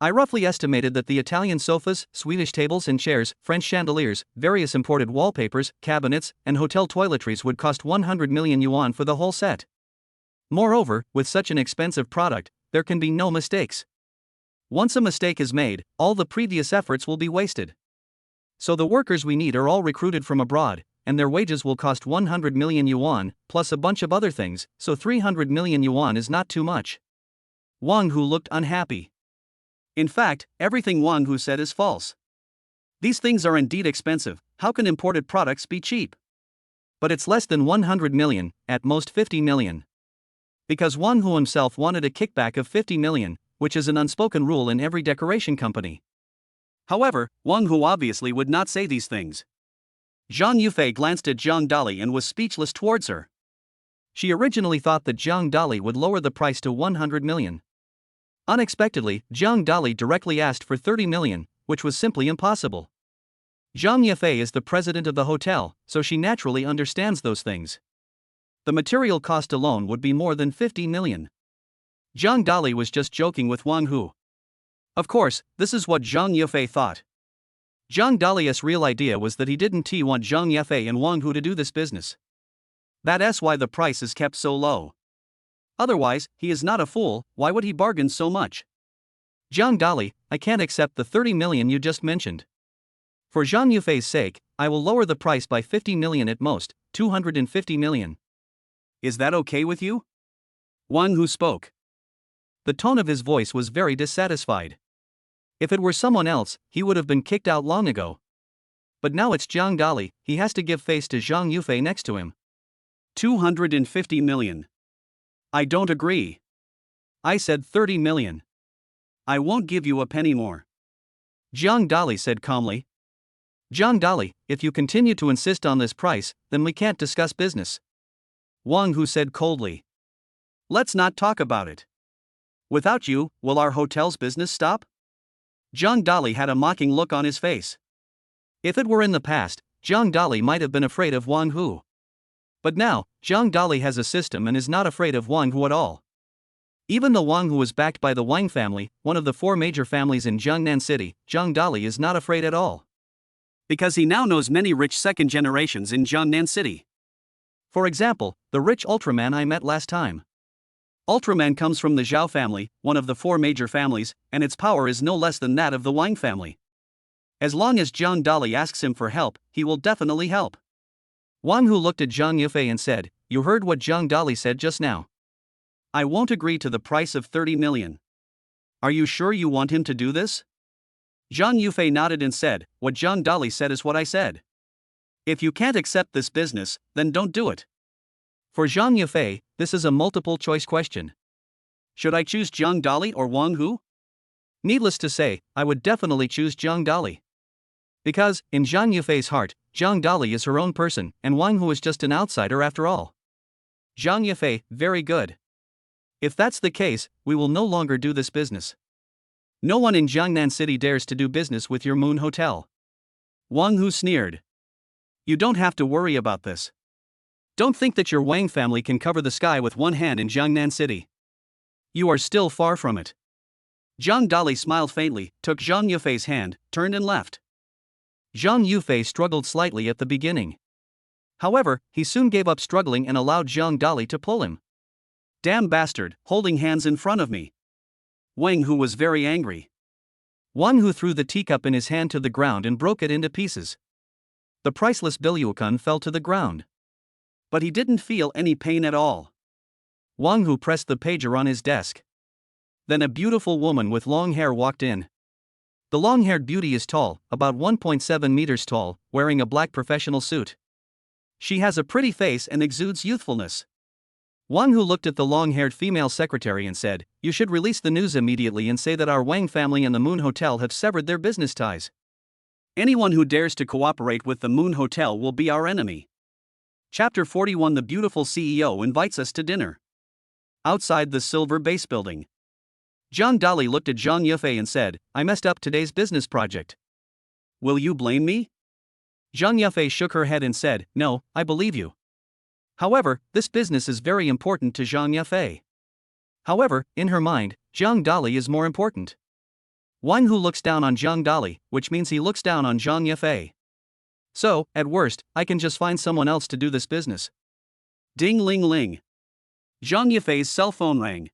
I roughly estimated that the Italian sofas, Swedish tables and chairs, French chandeliers, various imported wallpapers, cabinets, and hotel toiletries would cost 100 million yuan for the whole set. Moreover, with such an expensive product, there can be no mistakes. Once a mistake is made, all the previous efforts will be wasted. So the workers we need are all recruited from abroad, and their wages will cost 100 million yuan, plus a bunch of other things, so 300 million yuan is not too much. Wang Hu looked unhappy. In fact, everything Wang Hu said is false. These things are indeed expensive, how can imported products be cheap? But it's less than 100 million, at most 50 million. Because Wang Hu himself wanted a kickback of 50 million, which is an unspoken rule in every decoration company. However, Wang Hu obviously would not say these things. Zhang Yufei glanced at Zhang Dali and was speechless towards her. She originally thought that Zhang Dali would lower the price to 100 million. Unexpectedly, Zhang Dali directly asked for 30 million, which was simply impossible. Zhang Yufei is the president of the hotel, so she naturally understands those things. The material cost alone would be more than 50 million. Zhang Dali was just joking with Wang Hu. Of course, this is what Zhang Yufei thought. Zhang Dali's real idea was that he didn't want Zhang Yufei and Wang Hu to do this business. That's why the price is kept so low. Otherwise, he is not a fool, why would he bargain so much? Zhang Dali, I can't accept the 30 million you just mentioned. For Zhang Yufei's sake, I will lower the price by 50 million at most, 250 million. Is that okay with you? Wang Hu spoke. The tone of his voice was very dissatisfied. If it were someone else, he would have been kicked out long ago. But now it's Zhang Dali, he has to give face to Zhang Yufei next to him. 250 million. I don't agree. I said 30 million. I won't give you a penny more. Zhang Dali said calmly. Zhang Dali, if you continue to insist on this price, then we can't discuss business. Wang Hu said coldly. Let's not talk about it. Without you, will our hotel's business stop? Zhang Dali had a mocking look on his face. If it were in the past, Zhang Dali might have been afraid of Wang Hu. But now, Zhang Dali has a system and is not afraid of Wang Hu at all. Even though Wang Hu is backed by the Wang family, one of the 4 major families in Jiangnan City, Zhang Dali is not afraid at all. because he now knows many rich second generations in Jiangnan City. For example, the rich Ultraman I met last time. Ultraman comes from the Zhao family, one of the four major families, and its power is no less than that of the Wang family. As long as Zhang Dali asks him for help, he will definitely help. Wang Hu looked at Zhang Yufei and said, "You heard what Zhang Dali said just now. I won't agree to the price of 30 million. Are you sure you want him to do this?" Zhang Yufei nodded and said, "What Zhang Dali said is what I said. If you can't accept this business, then don't do it." For Zhang Yufei, this is a multiple choice question. Should I choose Zhang Dali or Wang Hu? Needless to say, I would definitely choose Zhang Dali. Because, in Zhang Yufei's heart, Zhang Dali is her own person, and Wang Hu is just an outsider after all. Zhang Yufei, very good. If that's the case, we will no longer do this business. No one in Jiangnan City dares to do business with your Moon Hotel. Wang Hu sneered. You don't have to worry about this. Don't think that your Wang family can cover the sky with one hand in Jiangnan City. You are still far from it. Zhang Dali smiled faintly, took Zhang Yufei's hand, turned and left. Zhang Yufei struggled slightly at the beginning. However, he soon gave up struggling and allowed Zhang Dali to pull him. Damn bastard, holding hands in front of me. Wang Hu was very angry. Wang Hu threw the teacup in his hand to the ground and broke it into pieces. The priceless Bilyukan fell to the ground. But he didn't feel any pain at all. Wang Hu pressed the pager on his desk. Then a beautiful woman with long hair walked in. The long-haired beauty is tall, about 1.7 meters tall, wearing a black professional suit. She has a pretty face and exudes youthfulness. Wang Hu looked at the long-haired female secretary and said, "You should release the news immediately and say that our Wang family and the Moon Hotel have severed their business ties. Anyone who dares to cooperate with the Moon Hotel will be our enemy." Chapter 41. The beautiful CEO invites us to dinner. Outside the Silver Base building. Zhang Dali looked at Zhang Yufei and said, "I messed up today's business project. Will you blame me?" Zhang Yufei shook her head and said, "No, I believe you. However, this business is very important to Zhang Yufei." However, in her mind, Zhang Dali is more important. Wang Hu looks down on Zhang Dali, which means he looks down on Zhang Yufei. So, at worst, I can just find someone else to do this business. Ding ling ling. Zhang Yufei's cell phone rang.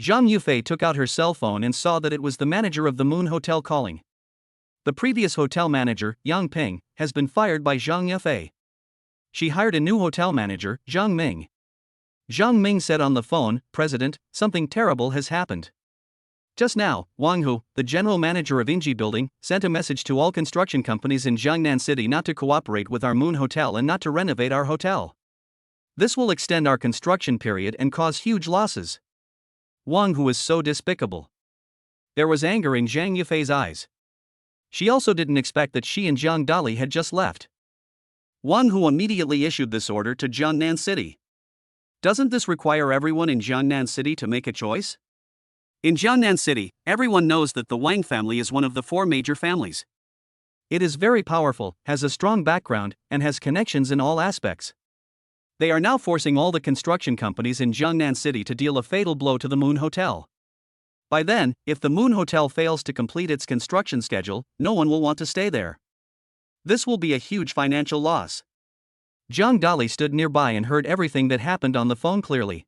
Zhang Yufei took out her cell phone and saw that it was the manager of the Moon Hotel calling. The previous hotel manager, Yang Ping, has been fired by Zhang Yufei. She hired a new hotel manager, Zhang Ming. Zhang Ming said on the phone, "President, something terrible has happened. Just now, Wang Hu, the general manager of Inji Building, sent a message to all construction companies in Jiangnan City not to cooperate with our Moon Hotel and not to renovate our hotel. This will extend our construction period and cause huge losses." Wang Hu is so despicable. There was anger in Zhang Yufei's eyes. She also didn't expect that she and Zhang Dali had just left. Wang Hu immediately issued this order to Jiangnan City. Doesn't this require everyone in Jiangnan City to make a choice? In Jiangnan City, everyone knows that the Wang family is one of the four major families. It is very powerful, has a strong background, and has connections in all aspects. They are now forcing all the construction companies in Jiangnan City to deal a fatal blow to the Moon Hotel. By then, if the Moon Hotel fails to complete its construction schedule, no one will want to stay there. This will be a huge financial loss. Zhang Dali stood nearby and heard everything that happened on the phone clearly.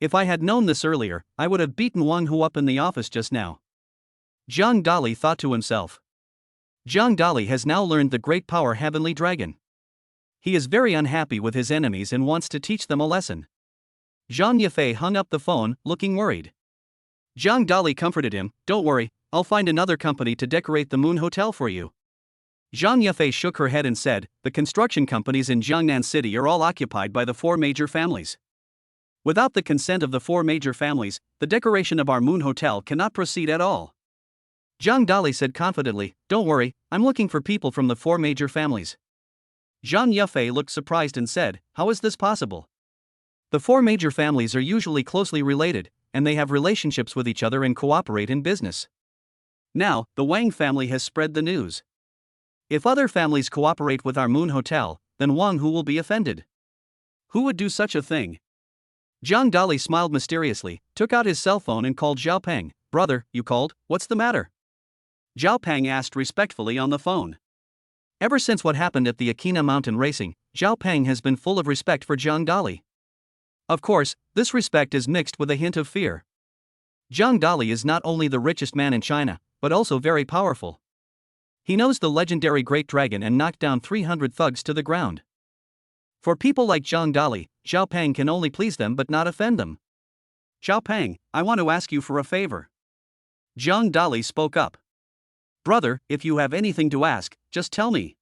If I had known this earlier, I would have beaten Wang Hu up in the office just now. Zhang Dali thought to himself. Zhang Dali has now learned the great power Heavenly Dragon. He is very unhappy with his enemies and wants to teach them a lesson. Zhang Yufei hung up the phone, looking worried. Zhang Dali comforted him, "Don't worry, I'll find another company to decorate the Moon Hotel for you." Zhang Yufei shook her head and said, "The construction companies in Jiangnan City are all occupied by the four major families. Without the consent of the four major families, the decoration of our Moon Hotel cannot proceed at all." Zhang Dali said confidently, "Don't worry, I'm looking for people from the four major families." Zhang Yufei looked surprised and said, "How is this possible? The four major families are usually closely related, and they have relationships with each other and cooperate in business. Now, the Wang family has spread the news. If other families cooperate with our Moon Hotel, then Wang Hu will be offended. Who would do such a thing?" Zhang Dali smiled mysteriously, took out his cell phone and called Zhao Peng. "Brother, you called, what's the matter?" Zhao Peng asked respectfully on the phone. Ever since what happened at the Akina Mountain Racing, Zhao Peng has been full of respect for Zhang Dali. Of course, this respect is mixed with a hint of fear. Zhang Dali is not only the richest man in China, but also very powerful. He knows the legendary Great Dragon and knocked down 300 thugs to the ground. For people like Zhang Dali, Zhao Peng can only please them but not offend them. Zhao Peng, I want to ask you for a favor. Zhang Dali spoke up. Brother, if you have anything to ask, just tell me.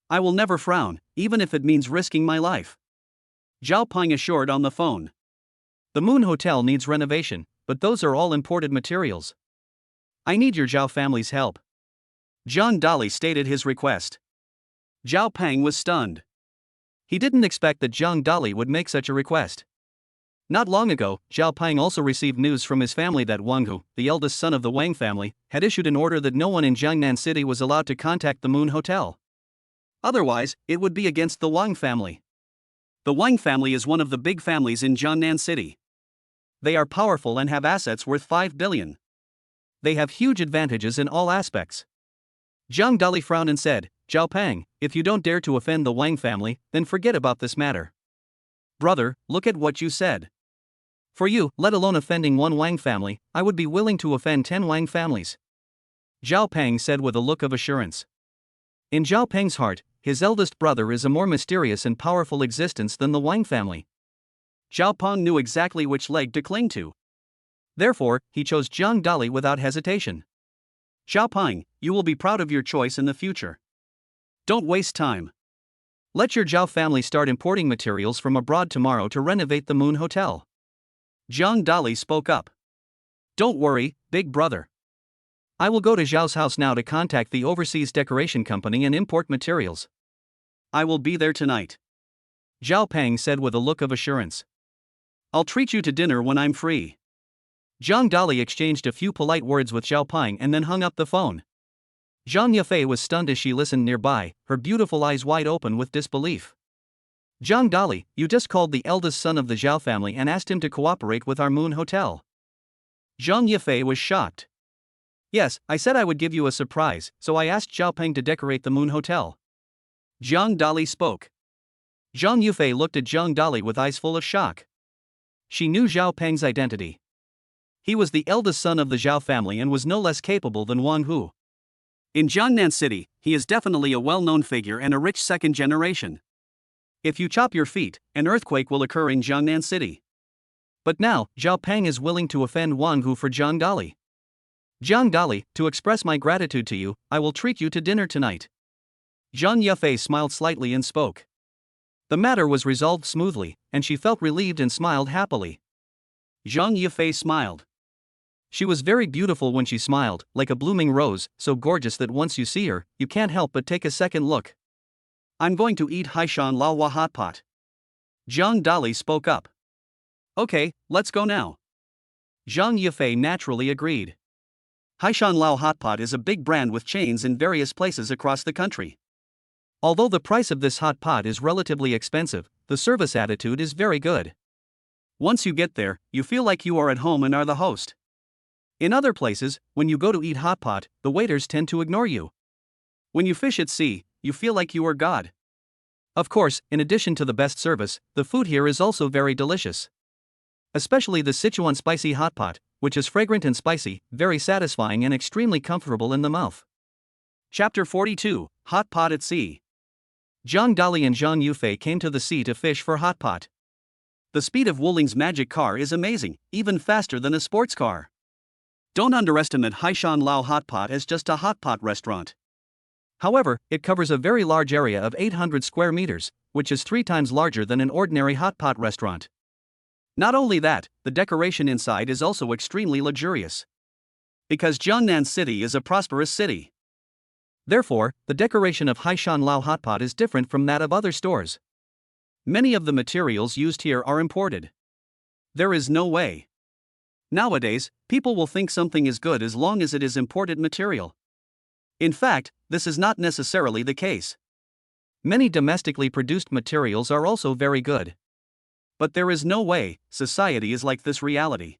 I will never frown, even if it means risking my life. Zhao Peng assured on the phone. The Moon Hotel needs renovation, but those are all imported materials. I need your Zhao family's help. Zhang Dali stated his request. Zhao Peng was stunned. He didn't expect that Zhang Dali would make such a request. Not long ago, Zhao Peng also received news from his family that Wang Hu, the eldest son of the Wang family, had issued an order that no one in Jiangnan City was allowed to contact the Moon Hotel. Otherwise, it would be against the Wang family. The Wang family is one of the big families in Jiangnan City. They are powerful and have assets worth 5 billion. They have huge advantages in all aspects. Zhang Dali frowned and said, Zhao Peng, if you don't dare to offend the Wang family, then forget about this matter. Brother, look at what you said. For you, let alone offending one Wang family, I would be willing to offend 10 Wang families. Zhao Peng said with a look of assurance. In Zhao Peng's heart, his eldest brother is a more mysterious and powerful existence than the Wang family. Zhao Peng knew exactly which leg to cling to. Therefore, he chose Zhang Dali without hesitation. Zhao Peng, you will be proud of your choice in the future. Don't waste time. Let your Zhao family start importing materials from abroad tomorrow to renovate the Moon Hotel. Zhang Dali spoke up. Don't worry, big brother. I will go to Zhao's house now to contact the overseas decoration company and import materials. I will be there tonight. Zhao Peng said with a look of assurance. I'll treat you to dinner when I'm free. Zhang Dali exchanged a few polite words with Zhao Peng and then hung up the phone. Zhang Yafei was stunned as she listened nearby, her beautiful eyes wide open with disbelief. Zhang Dali, you just called the eldest son of the Zhao family and asked him to cooperate with our Moon Hotel. Zhang Yafei was shocked. Yes, I said I would give you a surprise, so I asked Zhao Peng to decorate the Moon Hotel. Zhang Dali spoke. Zhang Yafei looked at Zhang Dali with eyes full of shock. She knew Zhao Peng's identity. He was the eldest son of the Zhao family and was no less capable than Wang Hu. In Jiangnan City, he is definitely a well-known figure and a rich second generation. If you chop your feet, an earthquake will occur in Jiangnan City. But now, Zhao Peng is willing to offend Wang Hu for Zhang Dali. Zhang Dali, to express my gratitude to you, I will treat you to dinner tonight. Zhang Yafei smiled slightly and spoke. The matter was resolved smoothly, and she felt relieved and smiled happily. Zhang Yafei smiled. She was very beautiful when she smiled, like a blooming rose, so gorgeous that once you see her, you can't help but take a second look. I'm going to eat Haishan Laohua hot pot. Zhang Dali spoke up. Okay, let's go now. Zhang Yafei naturally agreed. Haishan Lao hot pot is a big brand with chains in various places across the country. Although the price of this hot pot is relatively expensive, the service attitude is very good. Once you get there, you feel like you are at home and are the host. In other places, when you go to eat hot pot, the waiters tend to ignore you. When you fish at sea, you feel like you are God. Of course, in addition to the best service, the food here is also very delicious. Especially the Sichuan spicy hot pot, which is fragrant and spicy, very satisfying and extremely comfortable in the mouth. Chapter 42, Hot Pot at Sea. Zhang Dali and Zhang Yufei came to the sea to fish for hot pot. The speed of Wuling's magic car is amazing, even faster than a sports car. Don't underestimate Haishan Lao hot pot as just a hot pot restaurant. However, it covers a very large area of 800 square meters, which is 3 times larger than an ordinary hot pot restaurant. Not only that, the decoration inside is also extremely luxurious. Because Jiangnan City is a prosperous city. Therefore, the decoration of Haishan Lao hot pot is different from that of other stores. Many of the materials used here are imported. There is no way. Nowadays, people will think something is good as long as it is imported material. In fact, this is not necessarily the case. Many domestically produced materials are also very good. But there is no way society is like this reality.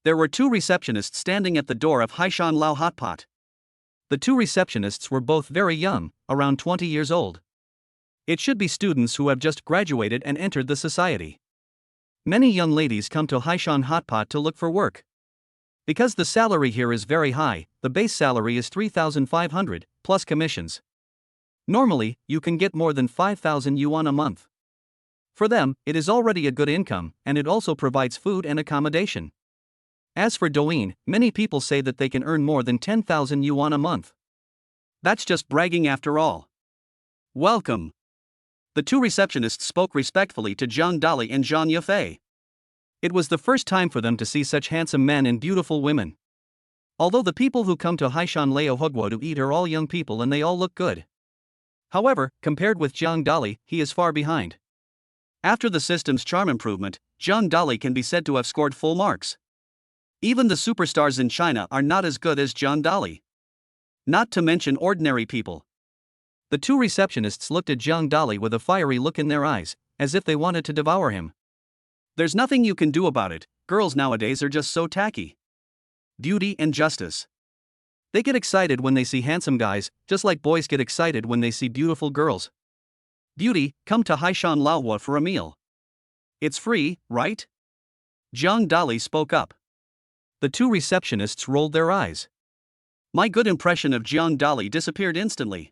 There were 2 receptionists standing at the door of Haishan Lao hot pot. The two receptionists were both very young, around 20 years old. It should be students who have just graduated and entered the society. Many young ladies come to Haishan Hotpot to look for work. Because the salary here is very high, the base salary is 3,500, plus commissions. Normally, you can get more than 5,000 yuan a month. For them, it is already a good income, and it also provides food and accommodation. As for Douyin, many people say that they can earn more than 10,000 yuan a month. That's just bragging after all. Welcome. The two receptionists spoke respectfully to Zhang Dali and Zhang Yufei. It was the first time for them to see such handsome men and beautiful women. Although the people who come to Haishan Leo Hogwo to eat are all young people and they all look good. However, compared with Zhang Dali, he is far behind. After the system's charm improvement, Zhang Dali can be said to have scored full marks. Even the superstars in China are not as good as Zhang Dali. Not to mention ordinary people. The two receptionists looked at Zhang Dali with a fiery look in their eyes, as if they wanted to devour him. There's nothing you can do about it, girls nowadays are just so tacky. Beauty and justice. They get excited when they see handsome guys, just like boys get excited when they see beautiful girls. Beauty, come to Haishan Laohua for a meal. It's free, right? Zhang Dali spoke up. The two receptionists rolled their eyes. My good impression of Zhang Dali disappeared instantly.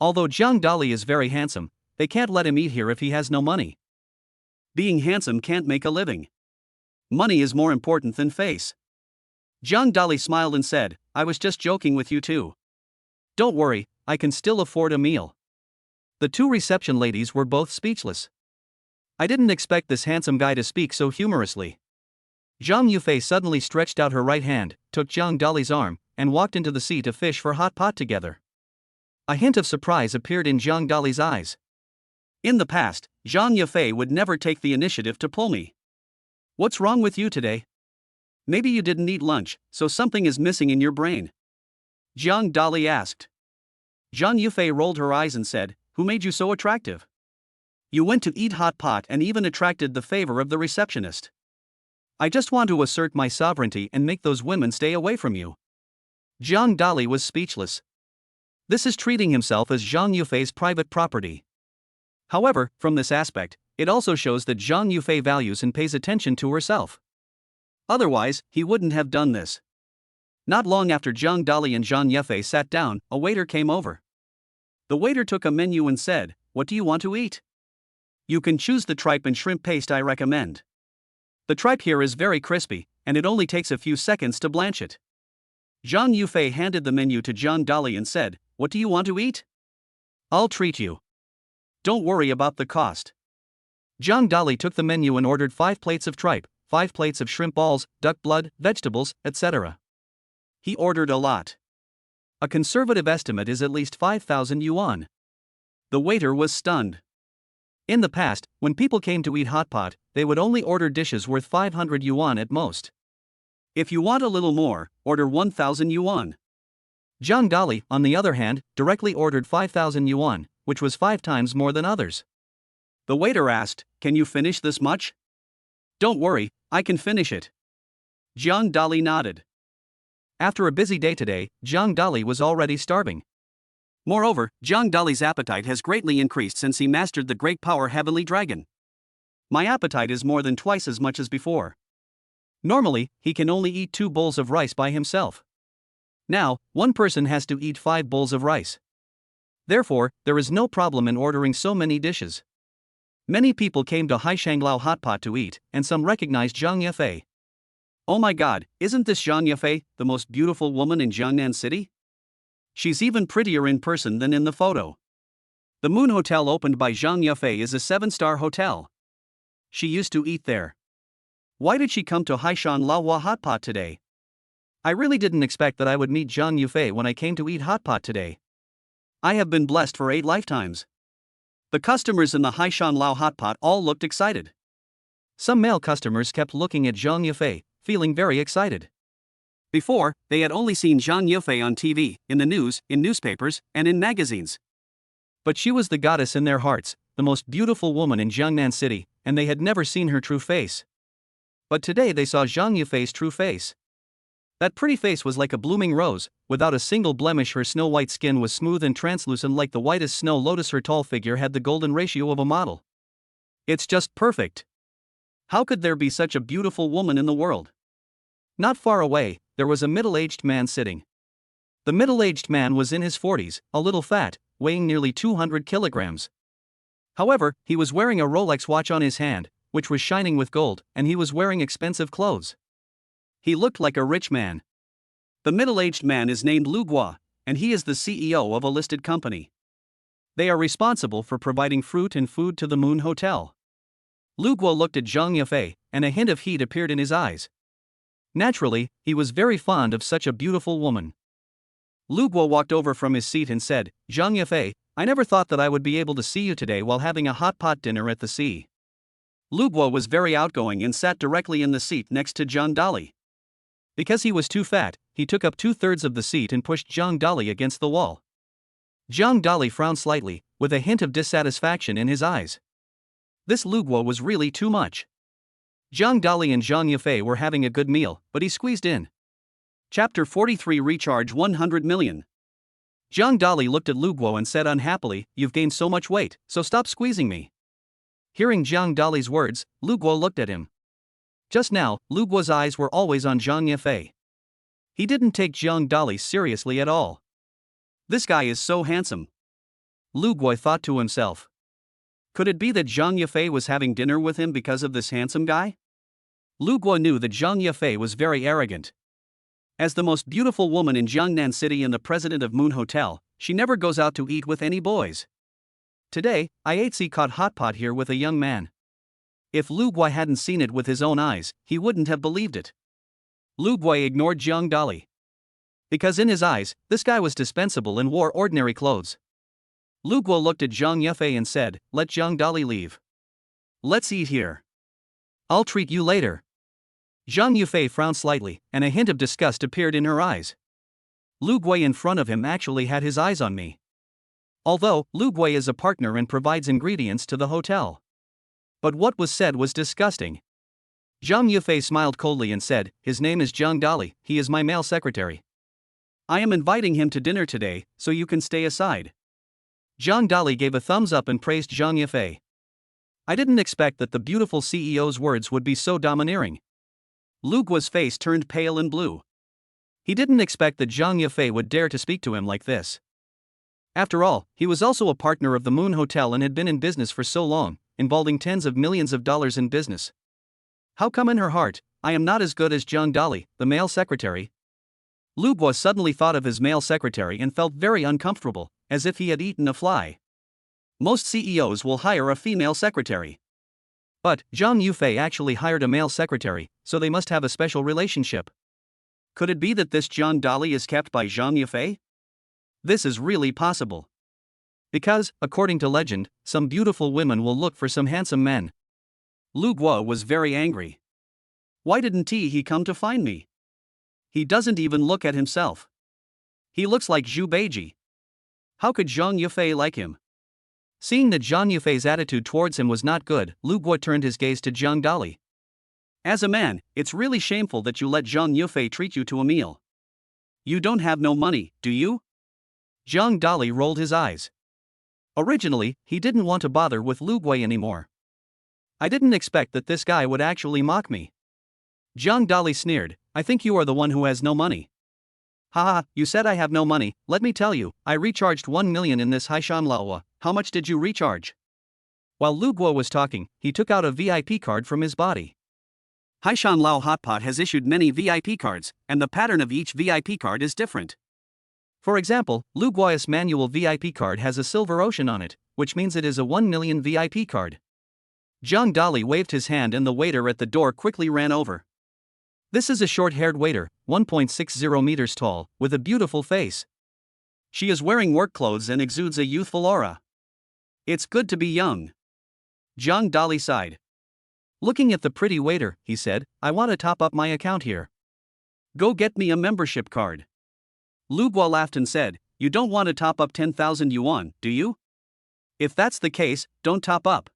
Although Zhang Dali is very handsome, they can't let him eat here if he has no money. Being handsome can't make a living. Money is more important than face. Zhang Dali smiled and said, I was just joking with you too. Don't worry, I can still afford a meal. The two reception ladies were both speechless. I didn't expect this handsome guy to speak so humorously. Zhang Yufei suddenly stretched out her right hand, took Zhang Dali's arm, and walked into the sea to fish for hot pot together. A hint of surprise appeared in Zhang Dali's eyes. In the past, Zhang Yufei would never take the initiative to pull me. What's wrong with you today? Maybe you didn't eat lunch, so something is missing in your brain. Zhang Dali asked. Zhang Yufei rolled her eyes and said, Who made you so attractive? You went to eat hot pot and even attracted the favor of the receptionist. I just want to assert my sovereignty and make those women stay away from you. Zhang Dali was speechless. This is treating himself as Zhang Yufei's private property. However, from this aspect, it also shows that Zhang Yufei values and pays attention to herself. Otherwise, he wouldn't have done this. Not long after Zhang Dali and Zhang Yufei sat down, a waiter came over. The waiter took a menu and said, What do you want to eat? You can choose the tripe and shrimp paste I recommend. The tripe here is very crispy, and it only takes a few seconds to blanch it. Zhang Yufei handed the menu to Zhang Dali and said, What do you want to eat? I'll treat you. Don't worry about the cost. Zhang Dali took the menu and ordered 5 plates of tripe, 5 plates of shrimp balls, duck blood, vegetables, etc. He ordered a lot. A conservative estimate is at least 5,000 yuan. The waiter was stunned. In the past, when people came to eat hot pot, they would only order dishes worth 500 yuan at most. If you want a little more, order 1,000 yuan. Zhang Dali, on the other hand, directly ordered 5,000 yuan, which was 5 times more than others. The waiter asked, Can you finish this much? Don't worry, I can finish it. Zhang Dali nodded. After a busy day today, Zhang Dali was already starving. Moreover, Zhang Dali's appetite has greatly increased since he mastered the great power Heavenly Dragon. My appetite is more than twice as much as before. Normally, he can only eat 2 bowls of rice by himself. Now, one person has to eat 5 bowls of rice. Therefore, there is no problem in ordering so many dishes. Many people came to Haishanglao Hot Pot to eat, and some recognized Zhang Yufei. Oh my god, isn't this Zhang Yufei, the most beautiful woman in Jiangnan City? She's even prettier in person than in the photo. The Moon Hotel opened by Zhang Yufei is a 7-star hotel. She used to eat there. Why did she come to Haishan Laohua Hot Pot today? I really didn't expect that I would meet Zhang Yufei when I came to eat hot pot today. I have been blessed for 8 lifetimes. The customers in the Haishan Lao Hot Pot all looked excited. Some male customers kept looking at Zhang Yufei, feeling very excited. Before, they had only seen Zhang Yufei on TV, in the news, in newspapers, and in magazines. But she was the goddess in their hearts, the most beautiful woman in Jiangnan City, and they had never seen her true face. But today they saw Zhang Yufei's true face. That pretty face was like a blooming rose, without a single blemish. Her snow-white skin was smooth and translucent like the whitest snow lotus. Her tall figure had the golden ratio of a model. It's just perfect. How could there be such a beautiful woman in the world? Not far away, there was a middle-aged man sitting. The middle-aged man was in his 40s, a little fat, weighing nearly 200 kilograms. However, he was wearing a Rolex watch on his hand, which was shining with gold, and he was wearing expensive clothes. He looked like a rich man. The middle-aged man is named Lu Guo, and he is the CEO of a listed company. They are responsible for providing fruit and food to the Moon Hotel. Lu Guo looked at Zhang Yafei, and a hint of heat appeared in his eyes. Naturally, he was very fond of such a beautiful woman. Lu Guo walked over from his seat and said, "Zhang Yafei, I never thought that I would be able to see you today while having a hot pot dinner at the sea." Lu Guo was very outgoing and sat directly in the seat next to Zhang Dali. Because he was too fat, he took up 2/3 of the seat and pushed Zhang Dali against the wall. Zhang Dali frowned slightly, with a hint of dissatisfaction in his eyes. This Lu Guo was really too much. Zhang Dali and Zhang Yafei were having a good meal, but he squeezed in. Chapter 43 Recharge 100 million. Zhang Dali looked at Lu Guo and said unhappily, "You've gained so much weight, so stop squeezing me." Hearing Zhang Dali's words, Lu Guo looked at him. Just now, Lu Guo's eyes were always on Zhang Yafei. He didn't take Zhang Dali seriously at all. This guy is so handsome. Lu Guo thought to himself. Could it be that Zhang Yafei was having dinner with him because of this handsome guy? Lu Guo knew that Zhang Yafei was very arrogant. As the most beautiful woman in Jiangnan City and the president of Moon Hotel, she never goes out to eat with any boys. Today, I caught hot pot here with a young man. If Lu Guo hadn't seen it with his own eyes, he wouldn't have believed it. Lu Guo ignored Zhang Dali. Because in his eyes, this guy was dispensable and wore ordinary clothes. Lu Guo looked at Zhang Yafei and said, "Let Zhang Dali leave. Let's eat here. I'll treat you later." Zhang Yafei frowned slightly, and a hint of disgust appeared in her eyes. Lu Guo in front of him actually had his eyes on me. Although, Lu Guo is a partner and provides ingredients to the hotel. But what was said was disgusting. Zhang Yafei smiled coldly and said, "His name is Zhang Dali, he is my male secretary. I am inviting him to dinner today, so you can stay aside." Zhang Dali gave a thumbs up and praised Zhang Yafei. I didn't expect that the beautiful CEO's words would be so domineering. Lu Guo's face turned pale and blue. He didn't expect that Zhang Yafei would dare to speak to him like this. After all, he was also a partner of the Moon Hotel and had been in business for so long, involving tens of millions of dollars in business. How come in her heart, I am not as good as Zhang Dali, the male secretary? Lu Guo suddenly thought of his male secretary and felt very uncomfortable, as if he had eaten a fly. Most CEOs will hire a female secretary. But Zhang Yafei actually hired a male secretary, so they must have a special relationship. Could it be that this Zhang Dali is kept by Zhang Yafei? This is really possible. Because, according to legend, some beautiful women will look for some handsome men. Lu Guo was very angry. Why didn't he come to find me? He doesn't even look at himself. He looks like Zhu Beiji. How could Zhang Yafei like him? Seeing that Zhang Yafei's attitude towards him was not good, Lu Guo turned his gaze to Zhang Dali. As a man, it's really shameful that you let Zhang Yafei treat you to a meal. You don't have no money, do you? Zhang Dali rolled his eyes. Originally, he didn't want to bother with Lu Guo anymore. I didn't expect that this guy would actually mock me. Zhang Dali sneered, "I think you are the one who has no money." Haha, you said I have no money. Let me tell you, I recharged 1 million in this Haishan Laowa. How much did you recharge? While Lu Guo was talking, he took out a VIP card from his body. Haishan Lao Hotpot has issued many VIP cards, and the pattern of each VIP card is different. For example, Lu Guo's manual VIP card has a silver ocean on it, which means it is a 1 million VIP card. Zhang Dali waved his hand and the waiter at the door quickly ran over. This is a short-haired waiter, 1.60 meters tall, with a beautiful face. She is wearing work clothes and exudes a youthful aura. It's good to be young. Zhang Dali sighed. Looking at the pretty waiter, he said, "I want to top up my account here. Go get me a membership card." Lu Guo laughed and said, "You don't want to top up 10,000 yuan, do you? If that's the case, don't top up.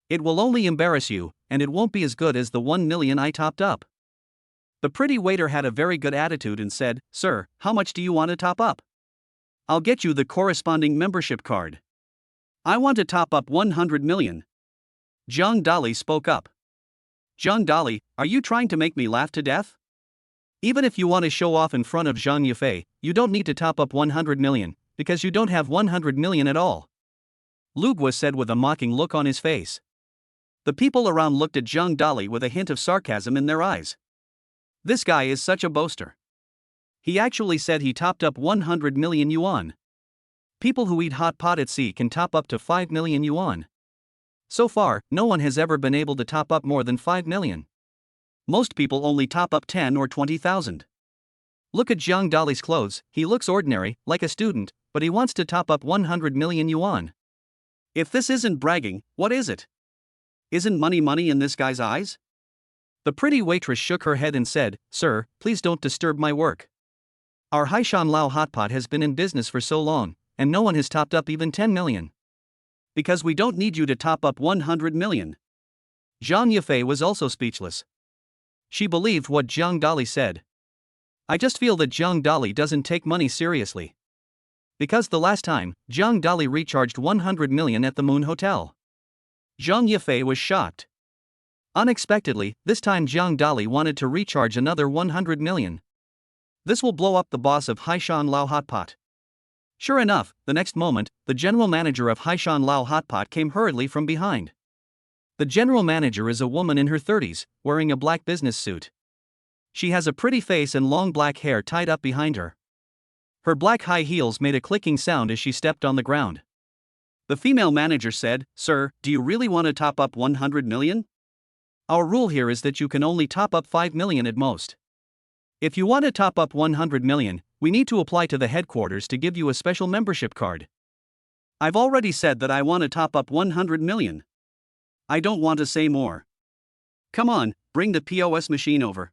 It will only embarrass you, and it won't be as good as the 1 million I topped up." The pretty waiter had a very good attitude and said, "Sir, how much do you want to top up? I'll get you the corresponding membership card." "I want to top up 100 million. Zhang Dali spoke up. "Zhang Dali, are you trying to make me laugh to death? Even if you want to show off in front of Zhang Yufei, you don't need to top up 100 million, because you don't have 100 million at all," Lu Guo said with a mocking look on his face. The people around looked at Zhang Dali with a hint of sarcasm in their eyes. This guy is such a boaster. He actually said he topped up 100 million yuan. People who eat hot pot at sea can top up to 5 million yuan. So far, no one has ever been able to top up more than 5 million. Most people only top up 10 or 20,000. Look at Zhang Dali's clothes, he looks ordinary, like a student, but he wants to top up 100 million yuan. If this isn't bragging, what is it? Isn't money in this guy's eyes? The pretty waitress shook her head and said, "Sir, please don't disturb my work. Our Haishan Lao hot pot has been in business for so long, and no one has topped up even 10 million. Because we don't need you to top up 100 million. Zhang Yufei was also speechless. She believed what Zhang Dali said. I just feel that Zhang Dali doesn't take money seriously. Because the last time, Zhang Dali recharged 100 million at the Moon Hotel. Zhang Yufei was shocked. Unexpectedly, this time Zhang Dali wanted to recharge another 100 million. This will blow up the boss of Haishan Lao Hot Pot. Sure enough, the next moment, the general manager of Haishan Lao Hot Pot came hurriedly from behind. The general manager is a woman in her 30s, wearing a black business suit. She has a pretty face and long black hair tied up behind her. Her black high heels made a clicking sound as she stepped on the ground. The female manager said, "Sir, do you really want to top up 100 million? Our rule here is that you can only top up 5 million at most. If you want to top up 100 million, we need to apply to the headquarters to give you a special membership card." "I've already said that I want to top up 100 million. I don't want to say more. Come on, bring the POS machine over.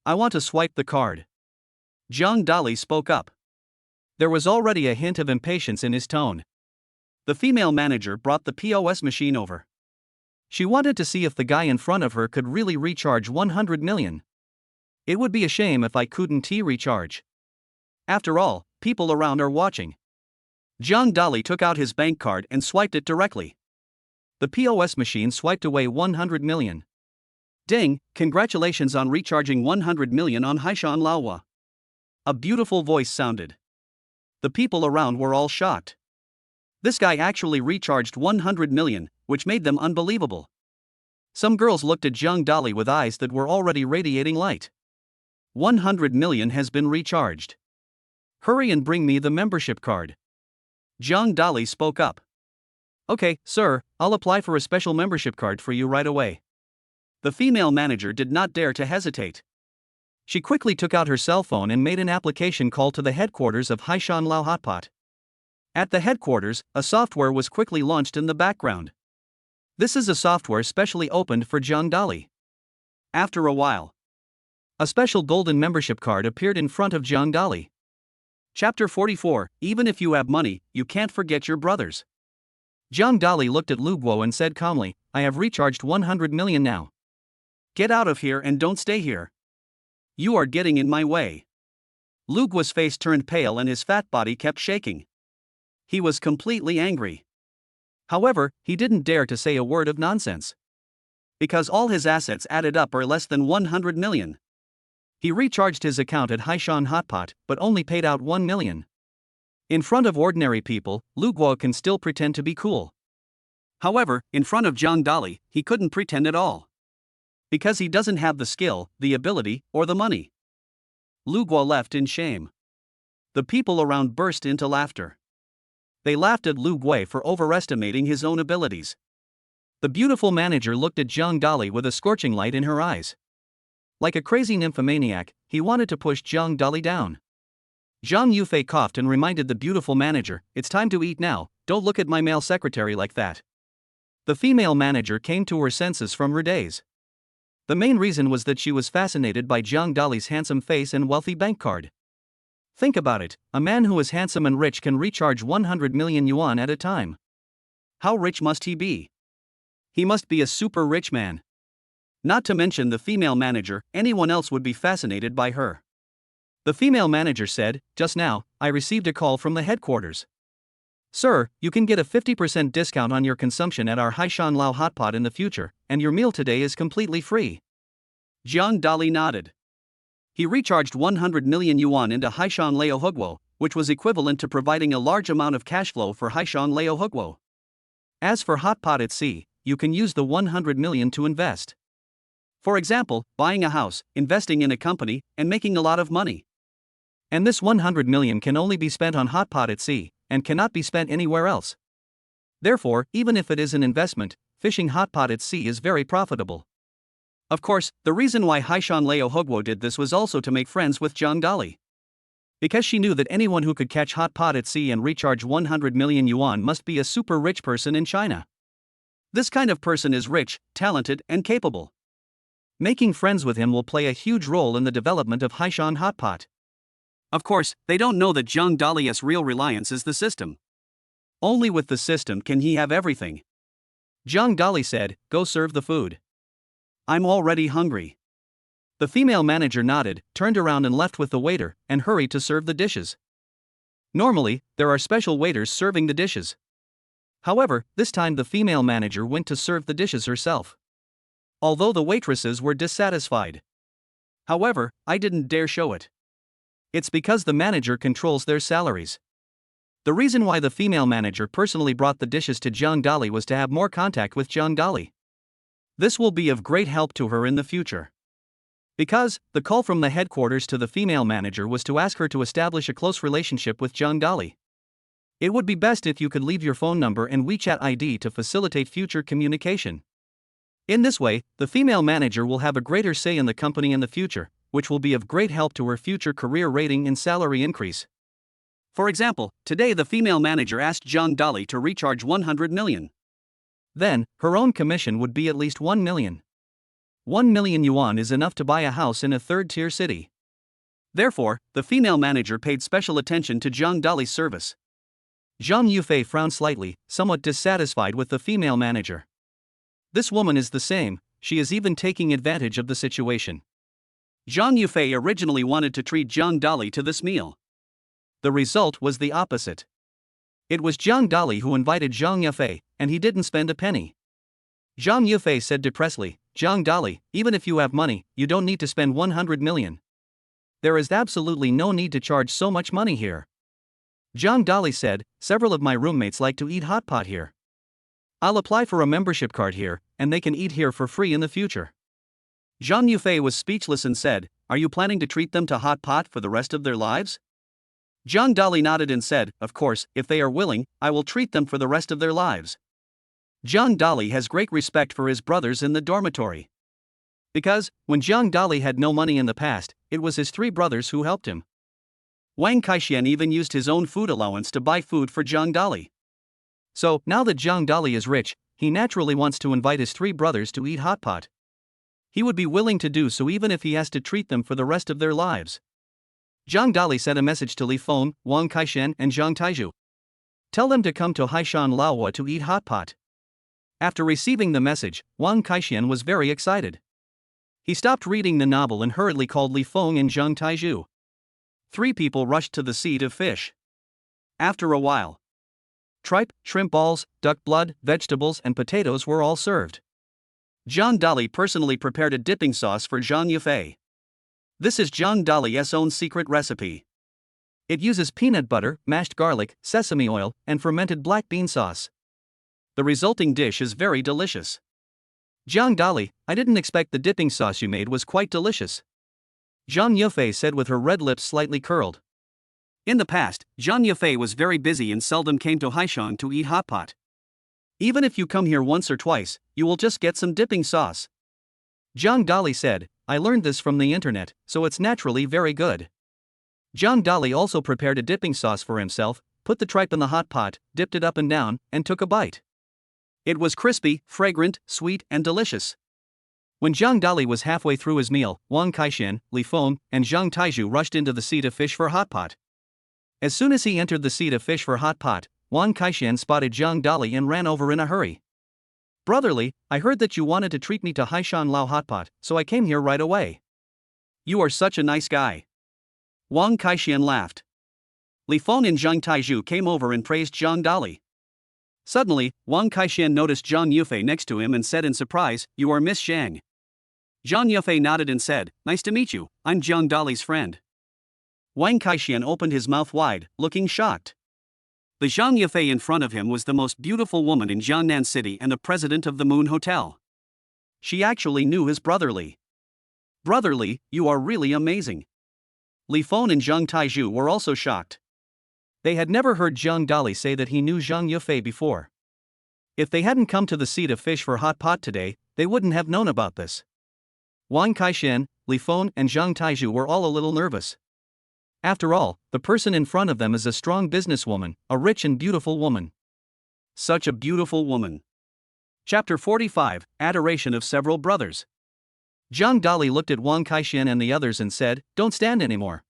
I want to swipe the card." Zhang Dali spoke up. There was already a hint of impatience in his tone. The female manager brought the POS machine over. She wanted to see if the guy in front of her could really recharge 100 million. It would be a shame if I couldn't recharge. After all, people around are watching. Zhang Dali took out his bank card and swiped it directly. The POS machine swiped away 100 million. "Ding, congratulations on recharging 100 million on Haishan Laowa." A beautiful voice sounded. The people around were all shocked. This guy actually recharged 100 million, which made them unbelievable. Some girls looked at Zhang Dali with eyes that were already radiating light. 100 million has been recharged. Hurry and bring me the membership card. Zhang Dali spoke up. "Okay, sir, I'll apply for a special membership card for you right away." The female manager did not dare to hesitate. She quickly took out her cell phone and made an application call to the headquarters of Haishan Lao Hot Pot. At the headquarters, a software was quickly launched in the background. This is a software specially opened for Zhang Dali. After a while, a special golden membership card appeared in front of Zhang Dali. Chapter 44, Even if you have money, you can't forget your brothers. Zhang Dali looked at Lu Guo and said calmly, "I have recharged 100 million now. Get out of here and don't stay here. You are getting in my way." Lu Guo's face turned pale and his fat body kept shaking. He was completely angry. However, he didn't dare to say a word of nonsense. Because all his assets added up are less than 100 million. He recharged his account at Haishan Hot Pot, but only paid out 1 million. In front of ordinary people, Lu Guo can still pretend to be cool. However, in front of Zhang Dali, he couldn't pretend at all. Because he doesn't have the skill, the ability, or the money. Lu Guo left in shame. The people around burst into laughter. They laughed at Lu Guo for overestimating his own abilities. The beautiful manager looked at Zhang Dali with a scorching light in her eyes. Like a crazy nymphomaniac, he wanted to push Zhang Dali down. Zhang Yufei coughed and reminded the beautiful manager, "It's time to eat now, don't look at my male secretary like that." The female manager came to her senses from her daze. The main reason was that she was fascinated by Zhang Dali's handsome face and wealthy bank card. Think about it, a man who is handsome and rich can recharge 100 million yuan at a time. How rich must he be? He must be a super rich man. Not to mention the female manager, anyone else would be fascinated by her. The female manager said, "Just now, I received a call from the headquarters. Sir, you can get a 50% discount on your consumption at our Haishan Lao hot pot in the future, and your meal today is completely free." Jiang Dali nodded. He recharged 100 million yuan into Haishan Lao Hugwo, which was equivalent to providing a large amount of cash flow for Haishan Lao Hugwo. As for hot pot at sea, you can use the 100 million to invest. For example, buying a house, investing in a company, and making a lot of money. And this 100 million can only be spent on hot pot at sea, and cannot be spent anywhere else. Therefore, even if it is an investment, fishing hot pot at sea is very profitable. Of course, the reason why Haishan Lao Hugwo did this was also to make friends with Jiang Dali. Because she knew that anyone who could catch hot pot at sea and recharge 100 million yuan must be a super rich person in China. This kind of person is rich, talented, and capable. Making friends with him will play a huge role in the development of Haishan hot pot. Of course, they don't know that Jiang Dali's real reliance is the system. Only with the system can he have everything. Jiang Dali said, "Go serve the food. I'm already hungry." The female manager nodded, turned around and left with the waiter, and hurried to serve the dishes. Normally, there are special waiters serving the dishes. However, this time the female manager went to serve the dishes herself. Although the waitresses were dissatisfied. However, I didn't dare show it. It's because the manager controls their salaries. The reason why the female manager personally brought the dishes to Jiang Dali was to have more contact with Jiang Dali. This will be of great help to her in the future. Because, the call from the headquarters to the female manager was to ask her to establish a close relationship with Jiang Dali. It would be best if you could leave your phone number and WeChat ID to facilitate future communication. In this way, the female manager will have a greater say in the company in the future, which will be of great help to her future career rating and salary increase. For example, today the female manager asked Jiang Dali to recharge 100 million. Then, her own commission would be at least 1 million. 1 million yuan is enough to buy a house in a third-tier city. Therefore, the female manager paid special attention to Jiang Dali's service. Zhang Yufei frowned slightly, somewhat dissatisfied with the female manager. This woman is the same, she is even taking advantage of the situation. Zhang Yufei originally wanted to treat Jiang Dali to this meal. The result was the opposite. It was Jiang Dali who invited Zhang Yufei, and he didn't spend a penny. Zhang Yufei said depressedly, "Jiang Dali, even if you have money, you don't need to spend 100 million. There is absolutely no need to charge so much money here." Jiang Dali said, "Several of my roommates like to eat hot pot here. I'll apply for a membership card here, and they can eat here for free in the future." Zhang Yufei was speechless and said, "Are you planning to treat them to hot pot for the rest of their lives?" Jiang Dali nodded and said, "Of course, if they are willing, I will treat them for the rest of their lives." Jiang Dali has great respect for his brothers in the dormitory. Because, when Jiang Dali had no money in the past, it was his 3 brothers who helped him. Wang Kaixian even used his own food allowance to buy food for Jiang Dali. So, now that Jiang Dali is rich, he naturally wants to invite his 3 brothers to eat hot pot. He would be willing to do so even if he has to treat them for the rest of their lives. Jiang Dali sent a message to Li Feng, Wang Kaixian, and Zhang Taizhu. Tell them to come to Haishan Laohua to eat hot pot. After receiving the message, Wang Kaixian was very excited. He stopped reading the novel and hurriedly called Li Feng and Zhang Taizhu. 3 people rushed to the sea to fish. After a while, tripe, shrimp balls, duck blood, vegetables, and potatoes were all served. Jiang Dali personally prepared a dipping sauce for Zhang Yufei. This is Jiang Dali's own secret recipe. It uses peanut butter, mashed garlic, sesame oil, and fermented black bean sauce. The resulting dish is very delicious. Jiang Dali, I didn't expect the dipping sauce you made was quite delicious. Zhang Yufei said with her red lips slightly curled. In the past, Zhang Yufei was very busy and seldom came to Haishan to eat hot pot. Even if you come here once or twice, you will just get some dipping sauce. Jiang Dali said, I learned this from the internet, so it's naturally very good. Jiang Dali also prepared a dipping sauce for himself, put the tripe in the hot pot, dipped it up and down, and took a bite. It was crispy, fragrant, sweet, and delicious. When Jiang Dali was halfway through his meal, Wang Kaixian, Li Feng, and Zhang Taizhu rushed into the sea to fish for hot pot. As soon as he entered the sea to fish for hot pot, Wang Kaixian spotted Jiang Dali and ran over in a hurry. Brotherly, I heard that you wanted to treat me to Haishan Lao Hotpot, so I came here right away. You are such a nice guy. Wang Kaixian laughed. Li Feng and Zhang Taizhu came over and praised Zhang Dali. Suddenly, Wang Kaixian noticed Zhang Yufei next to him and said in surprise, "You are Miss Zhang." Zhang Yufei nodded and said, "Nice to meet you, I'm Zhang Dali's friend." Wang Kaixian opened his mouth wide, looking shocked. The Zhang Yufei in front of him was the most beautiful woman in Jiangnan City and the president of the Moon Hotel. She actually knew his brotherly. Brotherly, you are really amazing. Li Feng and Zhang Taizhu were also shocked. They had never heard Zhang Dali say that he knew Zhang Yufei before. If they hadn't come to the Seat of Fish for hot pot today, they wouldn't have known about this. Wang Kaixian, Li Feng, and Zhang Taizhu were all a little nervous. After all, the person in front of them is a strong businesswoman, a rich and beautiful woman. Such a beautiful woman. Chapter 45, Adoration of Several Brothers. Zhang Dali looked at Wang Kaixian and the others and said, "Don't stand anymore.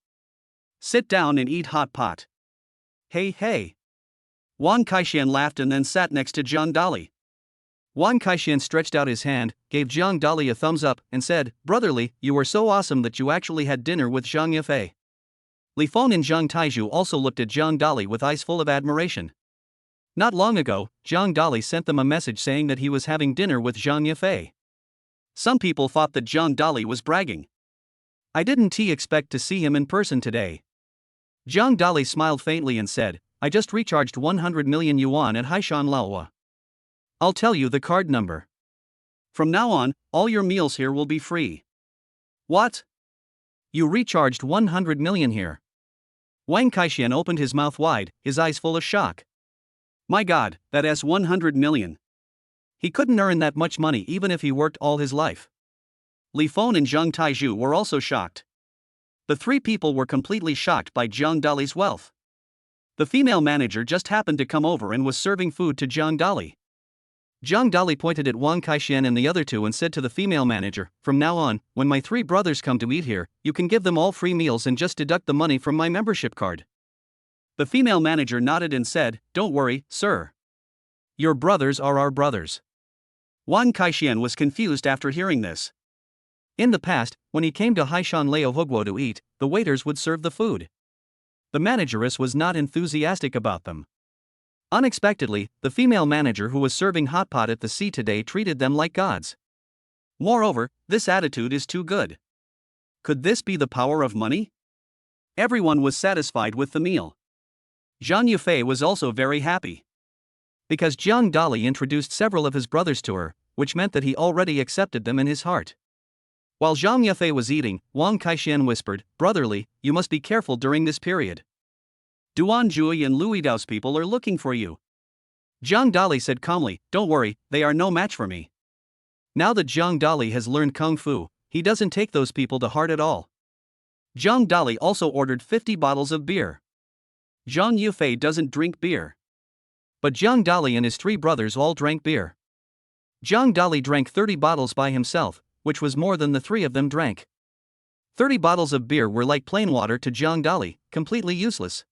Sit down and eat hot pot." Hey hey. Wang Kaixian laughed and then sat next to Zhang Dali. Wang Kaixian stretched out his hand, gave Zhang Dali a thumbs up, and said, "Brotherly, you were so awesome that you actually had dinner with Zhang Yufei." Li Feng and Zhang Taizhu also looked at Zhang Dali with eyes full of admiration. Not long ago, Zhang Dali sent them a message saying that he was having dinner with Zhang Yufei. Some people thought that Zhang Dali was bragging. I didn't expect to see him in person today. Zhang Dali smiled faintly and said, "I just recharged 100 million yuan at Haishan Laowa. I'll tell you the card number. From now on, all your meals here will be free." What? You recharged 100 million here? Wang Kaixian opened his mouth wide, his eyes full of shock. My God, that's 100 million. He couldn't earn that much money even if he worked all his life. Li Feng and Zhang Taizhu were also shocked. The three people were completely shocked by Zhang Dali's wealth. The female manager just happened to come over and was serving food to Zhang Dali. Zhang Dali pointed at Wang Kaixian and the other two and said to the female manager, "From now on, when my three brothers come to eat here, you can give them all free meals and just deduct the money from my membership card." The female manager nodded and said, "Don't worry, sir. Your brothers are our brothers." Wang Kaixian was confused after hearing this. In the past, when he came to Haishan Lao Hugwo to eat, the waiters would serve the food. The manageress was not enthusiastic about them. Unexpectedly, the female manager who was serving hot pot at the sea today treated them like gods. Moreover, this attitude is too good. Could this be the power of money? Everyone was satisfied with the meal. Zhang Yufei was also very happy. Because Zhang Dali introduced several of his brothers to her, which meant that he already accepted them in his heart. While Zhang Yufei was eating, Wang Kaixian whispered, "Brotherly, you must be careful during this period. Duan Jui and Louis Dao's people are looking for you." Zhang Dali said calmly, "Don't worry, they are no match for me." Now that Zhang Dali has learned Kung Fu, he doesn't take those people to heart at all. Zhang Dali also ordered 50 bottles of beer. Zhang Yufei doesn't drink beer. But Zhang Dali and his three brothers all drank beer. Zhang Dali drank 30 bottles by himself, which was more than the three of them drank. 30 bottles of beer were like plain water to Zhang Dali, completely useless.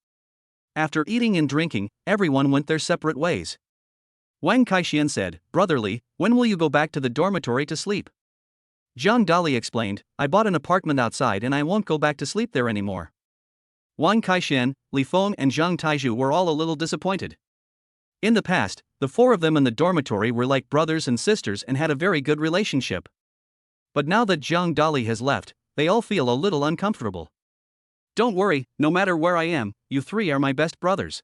After eating and drinking, everyone went their separate ways. Wang Kaixian said, "Brotherly, when will you go back to the dormitory to sleep?" Zhang Dali explained, "I bought an apartment outside and I won't go back to sleep there anymore." Wang Kaixian, Li Feng, and Zhang Taizhu were all a little disappointed. In the past, the four of them in the dormitory were like brothers and sisters and had a very good relationship. But now that Zhang Dali has left, they all feel a little uncomfortable. "Don't worry, no matter where I am, you three are my best brothers."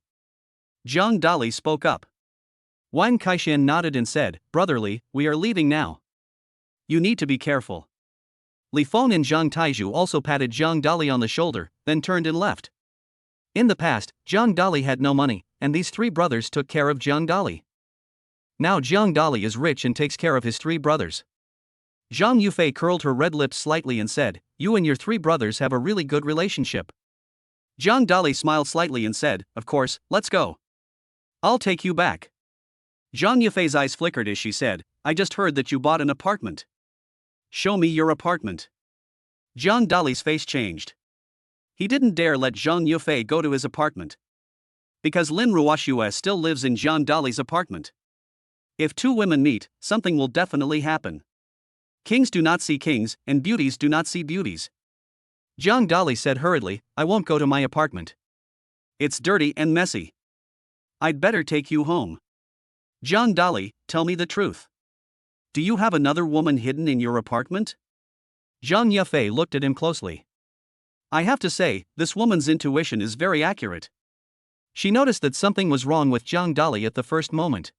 Zhang Dali spoke up. Wang Kaixian nodded and said, "Brotherly, we are leaving now. You need to be careful." Li Feng and Zhang Taizhu also patted Zhang Dali on the shoulder, then turned and left. In the past, Zhang Dali had no money, and these three brothers took care of Zhang Dali. Now Zhang Dali is rich and takes care of his three brothers. Zhang Yufei curled her red lips slightly and said, "You and your three brothers have a really good relationship." Zhang Dali smiled slightly and said, "Of course, let's go. I'll take you back." Zhang Yufei's eyes flickered as she said, "I just heard that you bought an apartment. Show me your apartment." Zhang Dali's face changed. He didn't dare let Zhang Yufei go to his apartment. Because Lin Ruoxue still lives in Zhang Dali's apartment. If two women meet, something will definitely happen. Kings do not see kings, and beauties do not see beauties. Jiang Dali said hurriedly, I won't go to my apartment. It's dirty and messy. I'd better take you home. Jiang Dali, tell me the truth. Do you have another woman hidden in your apartment? Zhang Yufei looked at him closely. I have to say, this woman's intuition is very accurate. She noticed that something was wrong with Jiang Dali at the first moment.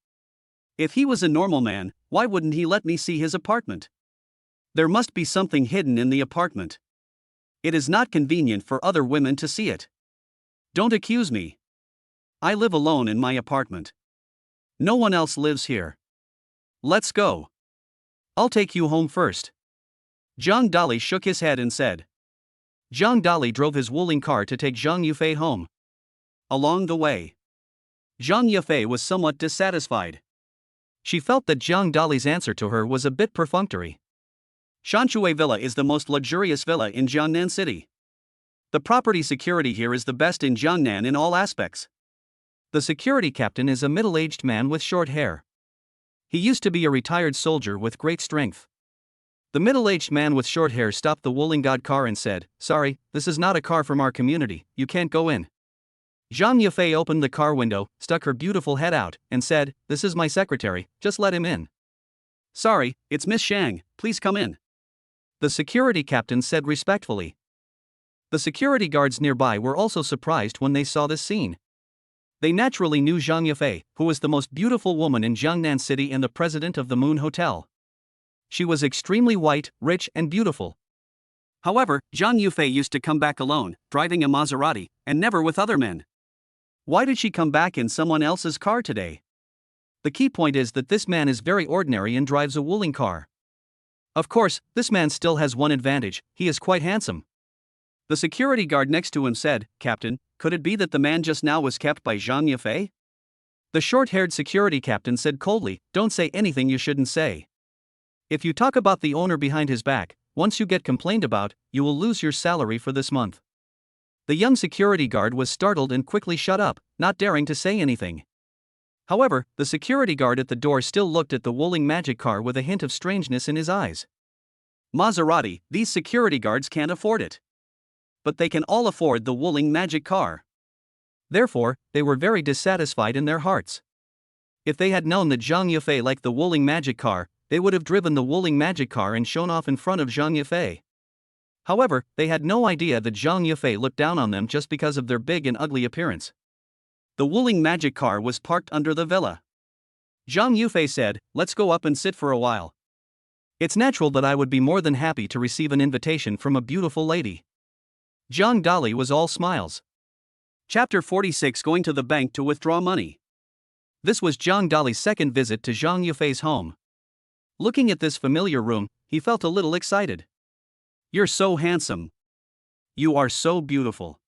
If he was a normal man, why wouldn't he let me see his apartment? There must be something hidden in the apartment. It is not convenient for other women to see it. Don't accuse me. I live alone in my apartment. No one else lives here. Let's go. I'll take you home first. Zhang Dali shook his head and said. Zhang Dali drove his Wuling car to take Zhang Yufei home. Along the way, Zhang Yufei was somewhat dissatisfied. She felt that Zhang Dali's answer to her was a bit perfunctory. Shanshui Villa is the most luxurious villa in Jiangnan City. The property security here is the best in Jiangnan in all aspects. The security captain is a middle-aged man with short hair. He used to be a retired soldier with great strength. The middle-aged man with short hair stopped the Wuling God car and said, Sorry, this is not a car from our community, you can't go in. Zhang Yufei opened the car window, stuck her beautiful head out, and said, This is my secretary, just let him in. Sorry, it's Miss Shang, please come in. The security captain said respectfully. The security guards nearby were also surprised when they saw this scene. They naturally knew Zhang Yufei, who was the most beautiful woman in Jiangnan City and the president of the Moon Hotel. She was extremely white, rich, and beautiful. However, Zhang Yufei used to come back alone, driving a Maserati, and never with other men. Why did she come back in someone else's car today? The key point is that this man is very ordinary and drives a Wuling car. Of course, this man still has one advantage, he is quite handsome. The security guard next to him said, Captain, could it be that the man just now was kept by Zhang Yufei? The short-haired security captain said coldly, Don't say anything you shouldn't say. If you talk about the owner behind his back, once you get complained about, you will lose your salary for this month. The young security guard was startled and quickly shut up, not daring to say anything. However, the security guard at the door still looked at the Wuling magic car with a hint of strangeness in his eyes. Maserati, these security guards can't afford it. But they can all afford the Wuling magic car. Therefore, they were very dissatisfied in their hearts. If they had known that Zhang Yufei liked the Wuling magic car, they would have driven the Wuling magic car and shown off in front of Zhang Yufei. However, they had no idea that Zhang Yufei looked down on them just because of their big and ugly appearance. The Wuling magic car was parked under the villa. Zhang Yufei said, Let's go up and sit for a while. It's natural that I would be more than happy to receive an invitation from a beautiful lady. Zhang Dali was all smiles. Chapter 46 Going to the bank to withdraw money. This was Zhang Dali's second visit to Zhang Yufei's home. Looking at this familiar room, he felt a little excited. You're so handsome. You are so beautiful.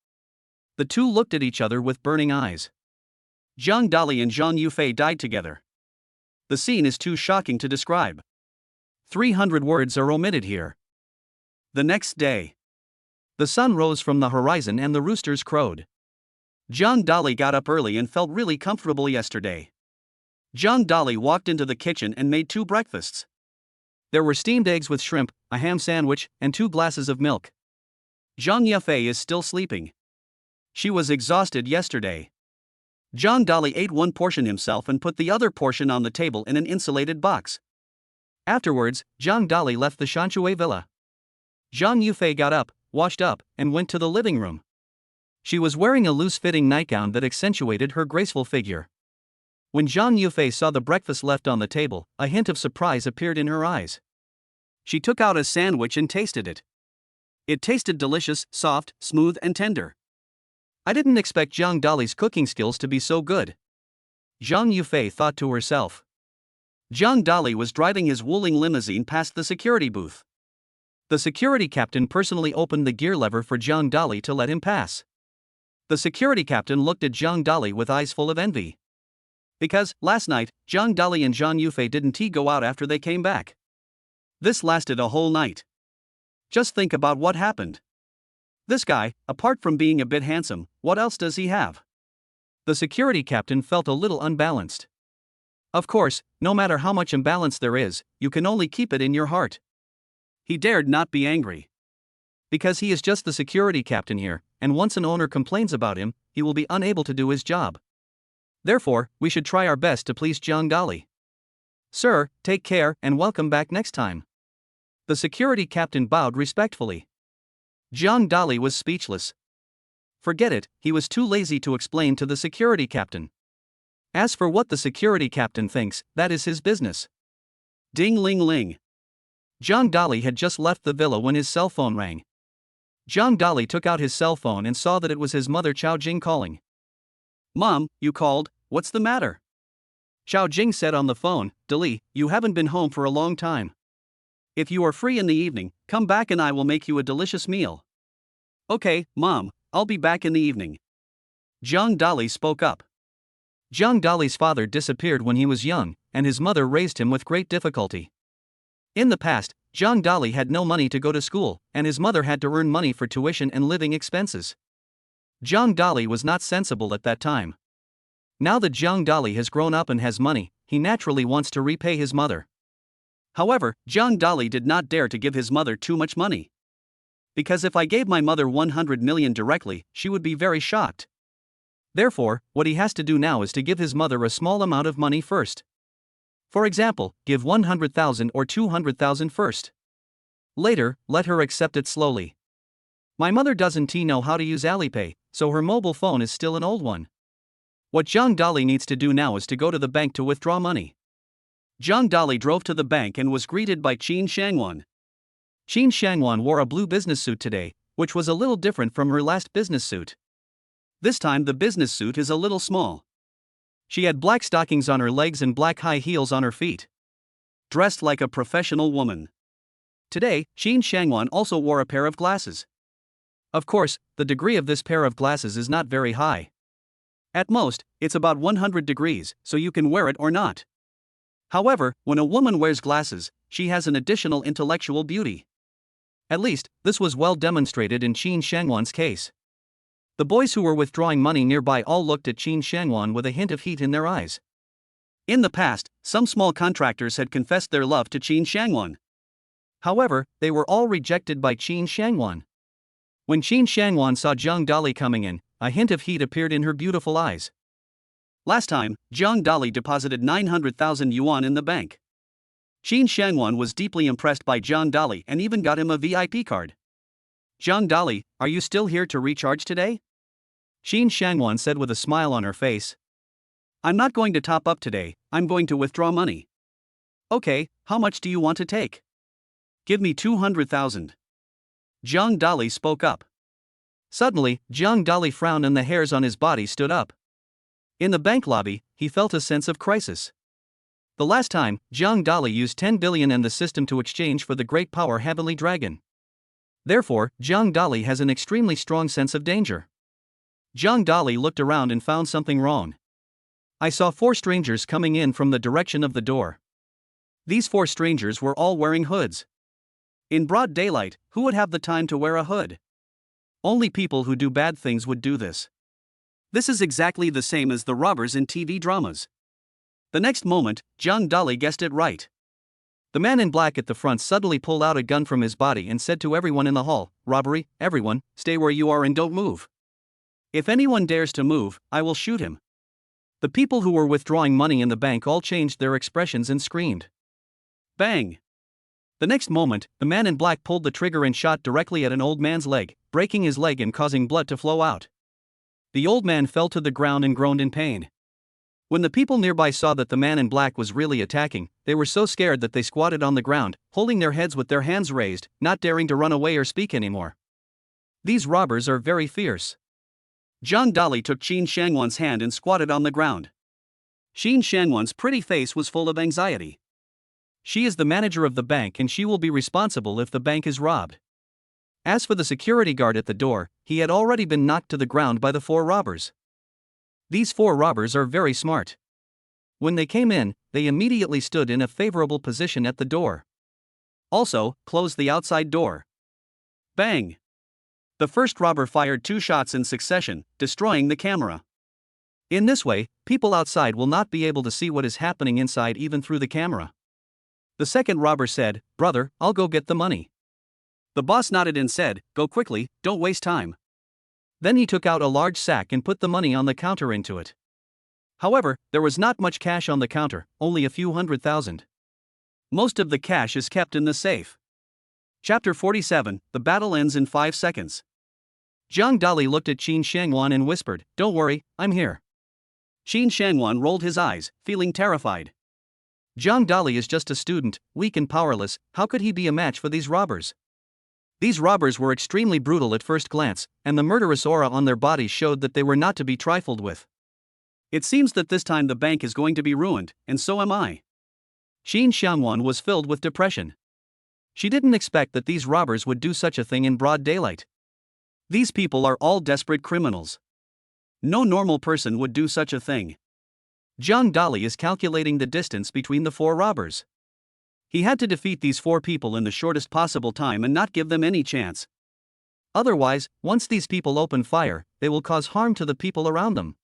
The two looked at each other with burning eyes. Zhang Dali and Zhang Yufei died together. The scene is too shocking to describe. 300 words are omitted here. The next day, the sun rose from the horizon and the roosters crowed. Zhang Dali got up early and felt really comfortable yesterday. Zhang Dali walked into the kitchen and made 2 breakfasts. There were steamed eggs with shrimp, a ham sandwich, and 2 glasses of milk. Zhang Yufei is still sleeping. She was exhausted yesterday. Zhang Dali ate 1 portion himself and put the other portion on the table in an insulated box. Afterwards, Zhang Dali left the Shanshui villa. Zhang Yufei got up, washed up, and went to the living room. She was wearing a loose-fitting nightgown that accentuated her graceful figure. When Zhang Yufei saw the breakfast left on the table, a hint of surprise appeared in her eyes. She took out a sandwich and tasted it. It tasted delicious, soft, smooth, and tender. I didn't expect Zhang Dali's cooking skills to be so good. Zhang Yufei thought to herself. Zhang Dali was driving his Wuling limousine past the security booth. The security captain personally opened the gear lever for Zhang Dali to let him pass. The security captain looked at Zhang Dali with eyes full of envy. Because, last night, Zhang Dali and Zhang Yufei didn't go out after they came back. This lasted a whole night. Just think about what happened. This guy, apart from being a bit handsome, what else does he have? The security captain felt a little unbalanced. Of course, no matter how much imbalance there is, you can only keep it in your heart. He dared not be angry. Because he is just the security captain here, and once an owner complains about him, he will be unable to do his job. Therefore, we should try our best to please John Dolly. Sir, take care and welcome back next time. The security captain bowed respectfully. John Dolly was speechless. Forget it, he was too lazy to explain to the security captain. As for what the security captain thinks, that is his business. Ding-ling-ling. John Dolly had just left the villa when his cell phone rang. John Dolly took out his cell phone and saw that it was his mother Chao Jing calling. Mom, you called, what's the matter? Chao Jing said on the phone, Dolly, you haven't been home for a long time. If you are free in the evening, come back and I will make you a delicious meal. Okay, Mom, I'll be back in the evening. John Dolly spoke up. John Dolly's father disappeared when he was young, and his mother raised him with great difficulty. In the past, John Dolly had no money to go to school, and his mother had to earn money for tuition and living expenses. John Dolly was not sensible at that time. Now that John Dolly has grown up and has money, he naturally wants to repay his mother. However, John Dolly did not dare to give his mother too much money. Because if I gave my mother 100 million directly, she would be very shocked. Therefore, what he has to do now is to give his mother a small amount of money first. For example, give 100,000 or 200,000 first. Later, let her accept it slowly. My mother doesn't know how to use Alipay, so her mobile phone is still an old one. What John Dolly needs to do now is to go to the bank to withdraw money. John Dolly drove to the bank and was greeted by Qin Shangwan. Qin Shangwan wore a blue business suit today, which was a little different from her last business suit. This time the business suit is a little small. She had black stockings on her legs and black high heels on her feet. Dressed like a professional woman. Today, Qin Shangwan also wore a pair of glasses. Of course, the degree of this pair of glasses is not very high. At most, it's about 100 degrees, so you can wear it or not. However, when a woman wears glasses, she has an additional intellectual beauty. At least, this was well demonstrated in Qin Shangwan's case. The boys who were withdrawing money nearby all looked at Qin Shangwan with a hint of heat in their eyes. In the past, some small contractors had confessed their love to Qin Shangwan. However, they were all rejected by Qin Shangwan. When Qin Shangwan saw John Dolly coming in, a hint of heat appeared in her beautiful eyes. Last time, John Dolly deposited 900,000 yuan in the bank. Qin Shangwan was deeply impressed by John Dolly and even got him a VIP card. John Dolly, are you still here to recharge today? Qin Shangwan said with a smile on her face. I'm not going to top up today, I'm going to withdraw money. Okay, how much do you want to take? Give me 200,000. John Dolly spoke up. Suddenly, John Dolly frowned and the hairs on his body stood up. In the bank lobby, he felt a sense of crisis. The last time, John Dolly used 10 billion in the system to exchange for the great power Heavenly Dragon. Therefore, John Dolly has an extremely strong sense of danger. John Dolly looked around and found something wrong. I saw 4 strangers coming in from the direction of the door. These 4 strangers were all wearing hoods. In broad daylight, who would have the time to wear a hood? Only people who do bad things would do this. This is exactly the same as the robbers in TV dramas. The next moment, John Dolly guessed it right. The man in black at the front suddenly pulled out a gun from his body and said to everyone in the hall, "Robbery, everyone, stay where you are and don't move. If anyone dares to move, I will shoot him." The people who were withdrawing money in the bank all changed their expressions and screamed. Bang! The next moment, the man in black pulled the trigger and shot directly at an old man's leg, breaking his leg and causing blood to flow out. The old man fell to the ground and groaned in pain. When the people nearby saw that the man in black was really attacking, they were so scared that they squatted on the ground, holding their heads with their hands raised, not daring to run away or speak anymore. These robbers are very fierce. John Dolly took Qin Shangwan's hand and squatted on the ground. Qin Shangwan's pretty face was full of anxiety. She is the manager of the bank and she will be responsible if the bank is robbed. As for the security guard at the door, he had already been knocked to the ground by the 4 robbers. These 4 robbers are very smart. When they came in, they immediately stood in a favorable position at the door. Also, closed the outside door. Bang! The first robber fired 2 shots in succession, destroying the camera. In this way, people outside will not be able to see what is happening inside even through the camera. The second robber said, "Brother, I'll go get the money." The boss nodded and said, "Go quickly, don't waste time." Then he took out a large sack and put the money on the counter into it. However, there was not much cash on the counter, only a few $100,000. Most of the cash is kept in the safe. Chapter 47, The battle ends in 5 seconds. Zhang Dali looked at Qin Shangwan and whispered, "Don't worry, I'm here." Qin Shangwan rolled his eyes, feeling terrified. Zhang Dali is just a student, weak and powerless. How could he be a match for these robbers? These robbers were extremely brutal at first glance, and the murderous aura on their bodies showed that they were not to be trifled with. It seems that this time the bank is going to be ruined, and so am I. Qin Shangwan was filled with depression. She didn't expect that these robbers would do such a thing in broad daylight. These people are all desperate criminals. No normal person would do such a thing. Zhang Dali is calculating the distance between the 4 robbers. He had to defeat these 4 people in the shortest possible time and not give them any chance. Otherwise, once these people open fire, they will cause harm to the people around them.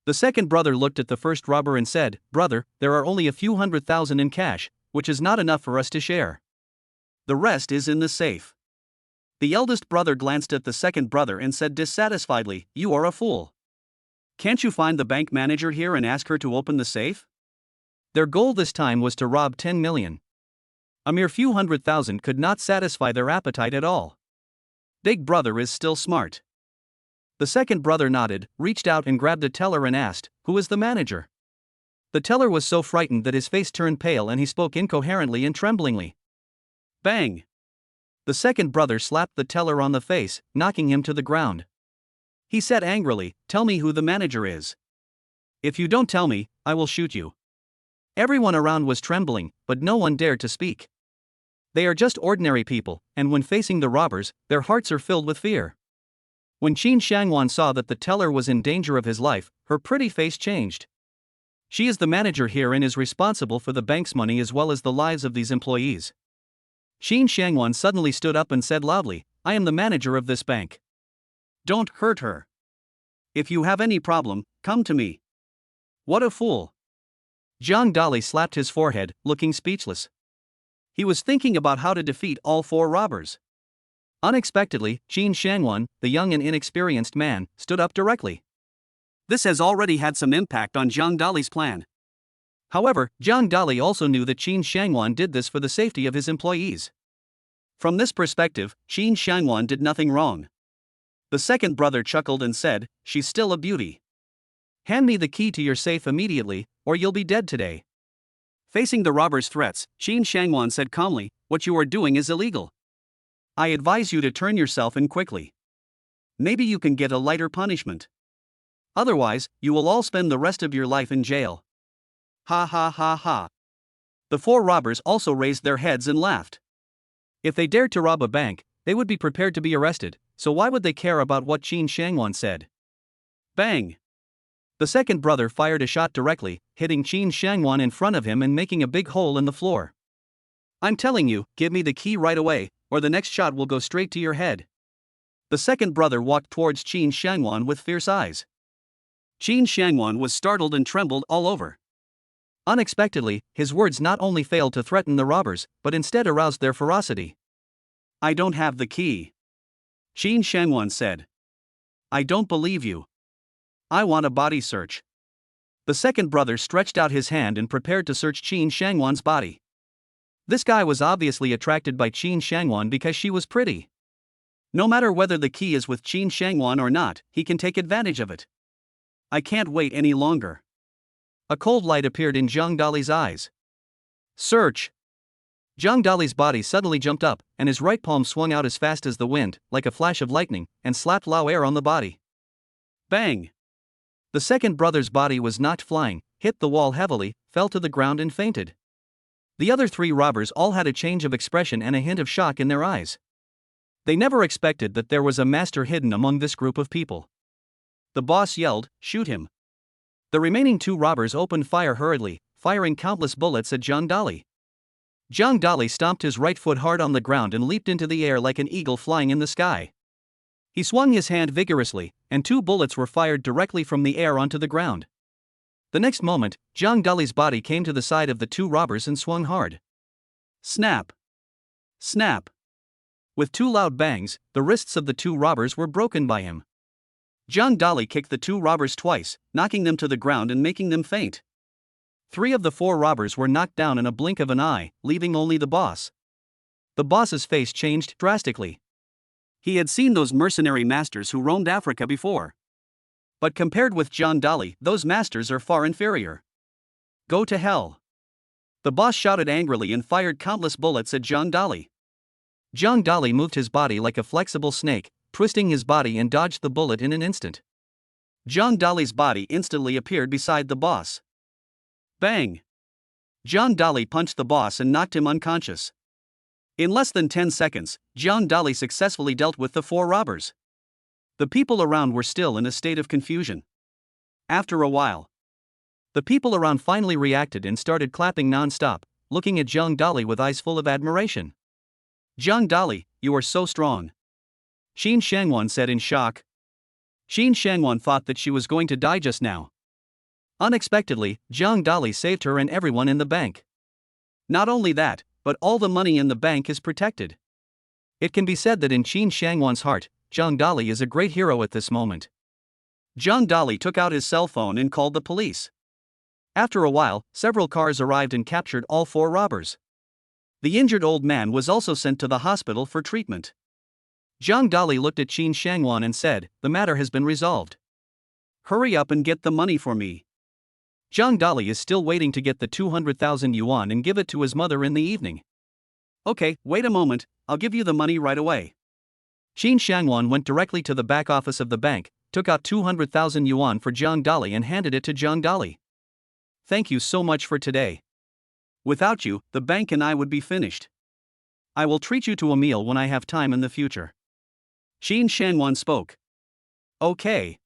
The second brother looked at the first robber and said, "Brother, there are only a few $100,000 in cash, which is not enough for us to share. The rest is in the safe." The eldest brother glanced at the second brother and said dissatisfiedly, "You are a fool. Can't you find the bank manager here and ask her to open the safe?" Their goal this time was to rob 10 million. A mere few $100,000 could not satisfy their appetite at all. Big brother is still smart. The second brother nodded, reached out and grabbed the teller and asked, "Who is the manager?" The teller was so frightened that his face turned pale and he spoke incoherently and tremblingly. Bang! The second brother slapped the teller on the face, knocking him to the ground. He said angrily, "Tell me who the manager is. If you don't tell me, I will shoot you." Everyone around was trembling, but no one dared to speak. They are just ordinary people, and when facing the robbers, their hearts are filled with fear. When Qin Shangwan saw that the teller was in danger of his life, her pretty face changed. She is the manager here and is responsible for the bank's money as well as the lives of these employees. Qin Shangwan suddenly stood up and said loudly, "I am the manager of this bank. Don't hurt her. If you have any problem, come to me." What a fool! Zhang Dali slapped his forehead, looking speechless. He was thinking about how to defeat all 4 robbers. Unexpectedly, Qin Shangwan, the young and inexperienced man, stood up directly. This has already had some impact on Zhang Dali's plan. However, Zhang Dali also knew that Qin Shangwan did this for the safety of his employees. From this perspective, Qin Shangwan did nothing wrong. The second brother chuckled and said, "She's still a beauty. Hand me the key to your safe immediately, or you'll be dead today." Facing the robbers' threats, Qin Shangwan said calmly, "What you are doing is illegal. I advise you to turn yourself in quickly. Maybe you can get a lighter punishment. Otherwise, you will all spend the rest of your life in jail." Ha ha ha ha. The 4 robbers also raised their heads and laughed. If they dared to rob a bank, they would be prepared to be arrested, so why would they care about what Qin Shangwan said? Bang! The second brother fired a shot directly, hitting Qin Shangwan in front of him and making a big hole in the floor. "I'm telling you, give me the key right away, or the next shot will go straight to your head." The second brother walked towards Qin Shangwan with fierce eyes. Qin Shangwan was startled and trembled all over. Unexpectedly, his words not only failed to threaten the robbers, but instead aroused their ferocity. "I don't have the key," Qin Shangwan said. "I don't believe you. I want a body search." The second brother stretched out his hand and prepared to search Qin Shangwan's body. This guy was obviously attracted by Qin Shangwan because she was pretty. No matter whether the key is with Qin Shangwan or not, he can take advantage of it. "I can't wait any longer." A cold light appeared in Zhang Dali's eyes. "Search!" Zhang Dali's body suddenly jumped up, and his right palm swung out as fast as the wind, like a flash of lightning, and slapped Lao Air on the body. Bang! The second brother's body was knocked flying, hit the wall heavily, fell to the ground and fainted. The other 3 robbers all had a change of expression and a hint of shock in their eyes. They never expected that there was a master hidden among this group of people. The boss yelled, "Shoot him." The remaining 2 robbers opened fire hurriedly, firing countless bullets at Zhang Dali. Zhang Dali stomped his right foot hard on the ground and leaped into the air like an eagle flying in the sky. He swung his hand vigorously, and 2 bullets were fired directly from the air onto the ground. The next moment, Zhang Dali's body came to the side of the 2 robbers and swung hard. Snap! Snap! With 2 loud bangs, the wrists of the 2 robbers were broken by him. Zhang Dali kicked the 2 robbers twice, knocking them to the ground and making them faint. 3 of the 4 robbers were knocked down in a blink of an eye, leaving only the boss. The boss's face changed drastically. He had seen those mercenary masters who roamed Africa before. But compared with Zhang Dali, those masters are far inferior. Go to hell! The boss shouted angrily and fired countless bullets at Zhang Dali. Zhang Dali moved his body like a flexible snake, twisting his body and dodged the bullet in an instant. Zhang Dali's body instantly appeared beside the boss. Bang! Zhang Dali punched the boss and knocked him unconscious. In less than 10 seconds, Zhang Dali successfully dealt with the 4 robbers. The people around were still in a state of confusion. After a while, the people around finally reacted and started clapping non-stop, looking at Zhang Dali with eyes full of admiration. Zhang Dali, you are so strong, Xin Shangwan said in shock. Xin Shangwan thought that she was going to die just now. Unexpectedly, Zhang Dali saved her and everyone in the bank. Not only that, but all the money in the bank is protected. It can be said that in Xin Shangwan's heart, Zhang Dali is a great hero at this moment. Zhang Dali took out his cell phone and called the police. After a while, several cars arrived and captured all 4 robbers. The injured old man was also sent to the hospital for treatment. Zhang Dali looked at Xin Shangwan and said, "The matter has been resolved. Hurry up and get the money for me." Zhang Dali is still waiting to get the 200,000 yuan and give it to his mother in the evening. Okay, wait a moment, I'll give you the money right away. Xin Shangwan went directly to the back office of the bank, took out 200,000 yuan for Zhang Dali and handed it to Zhang Dali. Thank you so much for today. Without you, the bank and I would be finished. I will treat you to a meal when I have time in the future. Xin Shangwan spoke. Okay.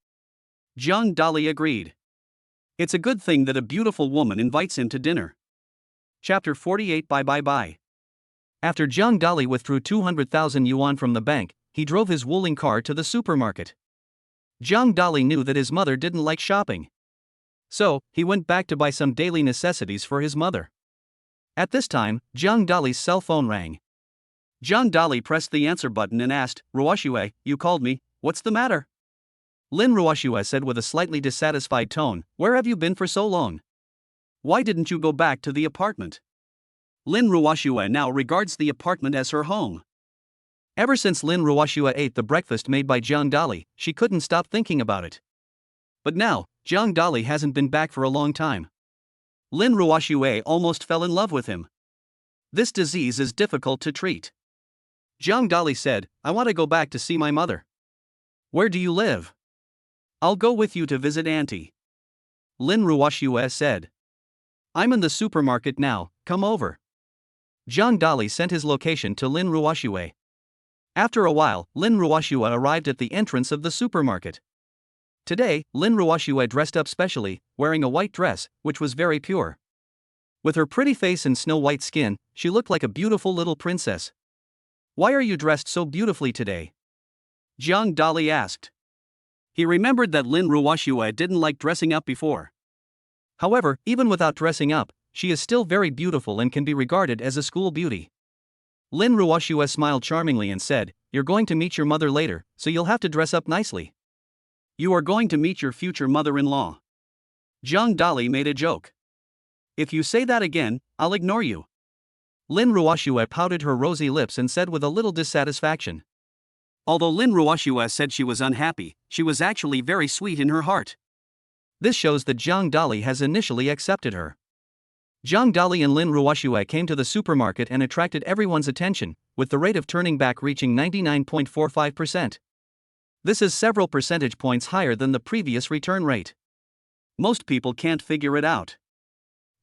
Zhang Dali agreed. It's a good thing that a beautiful woman invites him to dinner. Chapter 48. Bye. After Zhang Dali withdrew 200,000 yuan from the bank, he drove his Wuling car to the supermarket. Zhang Dali knew that his mother didn't like shopping. So, he went back to buy some daily necessities for his mother. At this time, Zhang Dali's cell phone rang. Zhang Dali pressed the answer button and asked, "Ruoxue, you called me, what's the matter?" Lin Ruoxue said with a slightly dissatisfied tone, "Where have you been for so long? Why didn't you go back to the apartment?" Lin Ruoxue now regards the apartment as her home. Ever since Lin Ruoxue ate the breakfast made by Zhang Dali, she couldn't stop thinking about it. But now, Zhang Dali hasn't been back for a long time. Lin Ruoxue almost fell in love with him. This disease is difficult to treat. Zhang Dali said, "I want to go back to see my mother." "Where do you live?" "I'll go with you to visit Auntie." Lin Ruoxue said. "I'm in the supermarket now, come over." Zhang Dali sent his location to Lin Ruoxue. After a while, Lin Ruoxue arrived at the entrance of the supermarket. Today, Lin Ruoxue dressed up specially, wearing a white dress, which was very pure. With her pretty face and snow-white skin, she looked like a beautiful little princess. "Why are you dressed so beautifully today?" Zhang Dali asked. He remembered that Lin Ruoxue didn't like dressing up before. However, even without dressing up, she is still very beautiful and can be regarded as a school beauty. Lin Ruoxue smiled charmingly and said, "You're going to meet your mother later, so you'll have to dress up nicely." "You are going to meet your future mother-in-law." Zhang Dali made a joke. "If you say that again, I'll ignore you." Lin Ruoxue pouted her rosy lips and said with a little dissatisfaction. Although Lin Ruoxue said she was unhappy, she was actually very sweet in her heart. This shows that Zhang Dali has initially accepted her. Zhang Dali and Lin Ruoxue came to the supermarket and attracted everyone's attention, with the rate of turning back reaching 99.45%. This is several percentage points higher than the previous return rate. Most people can't figure it out.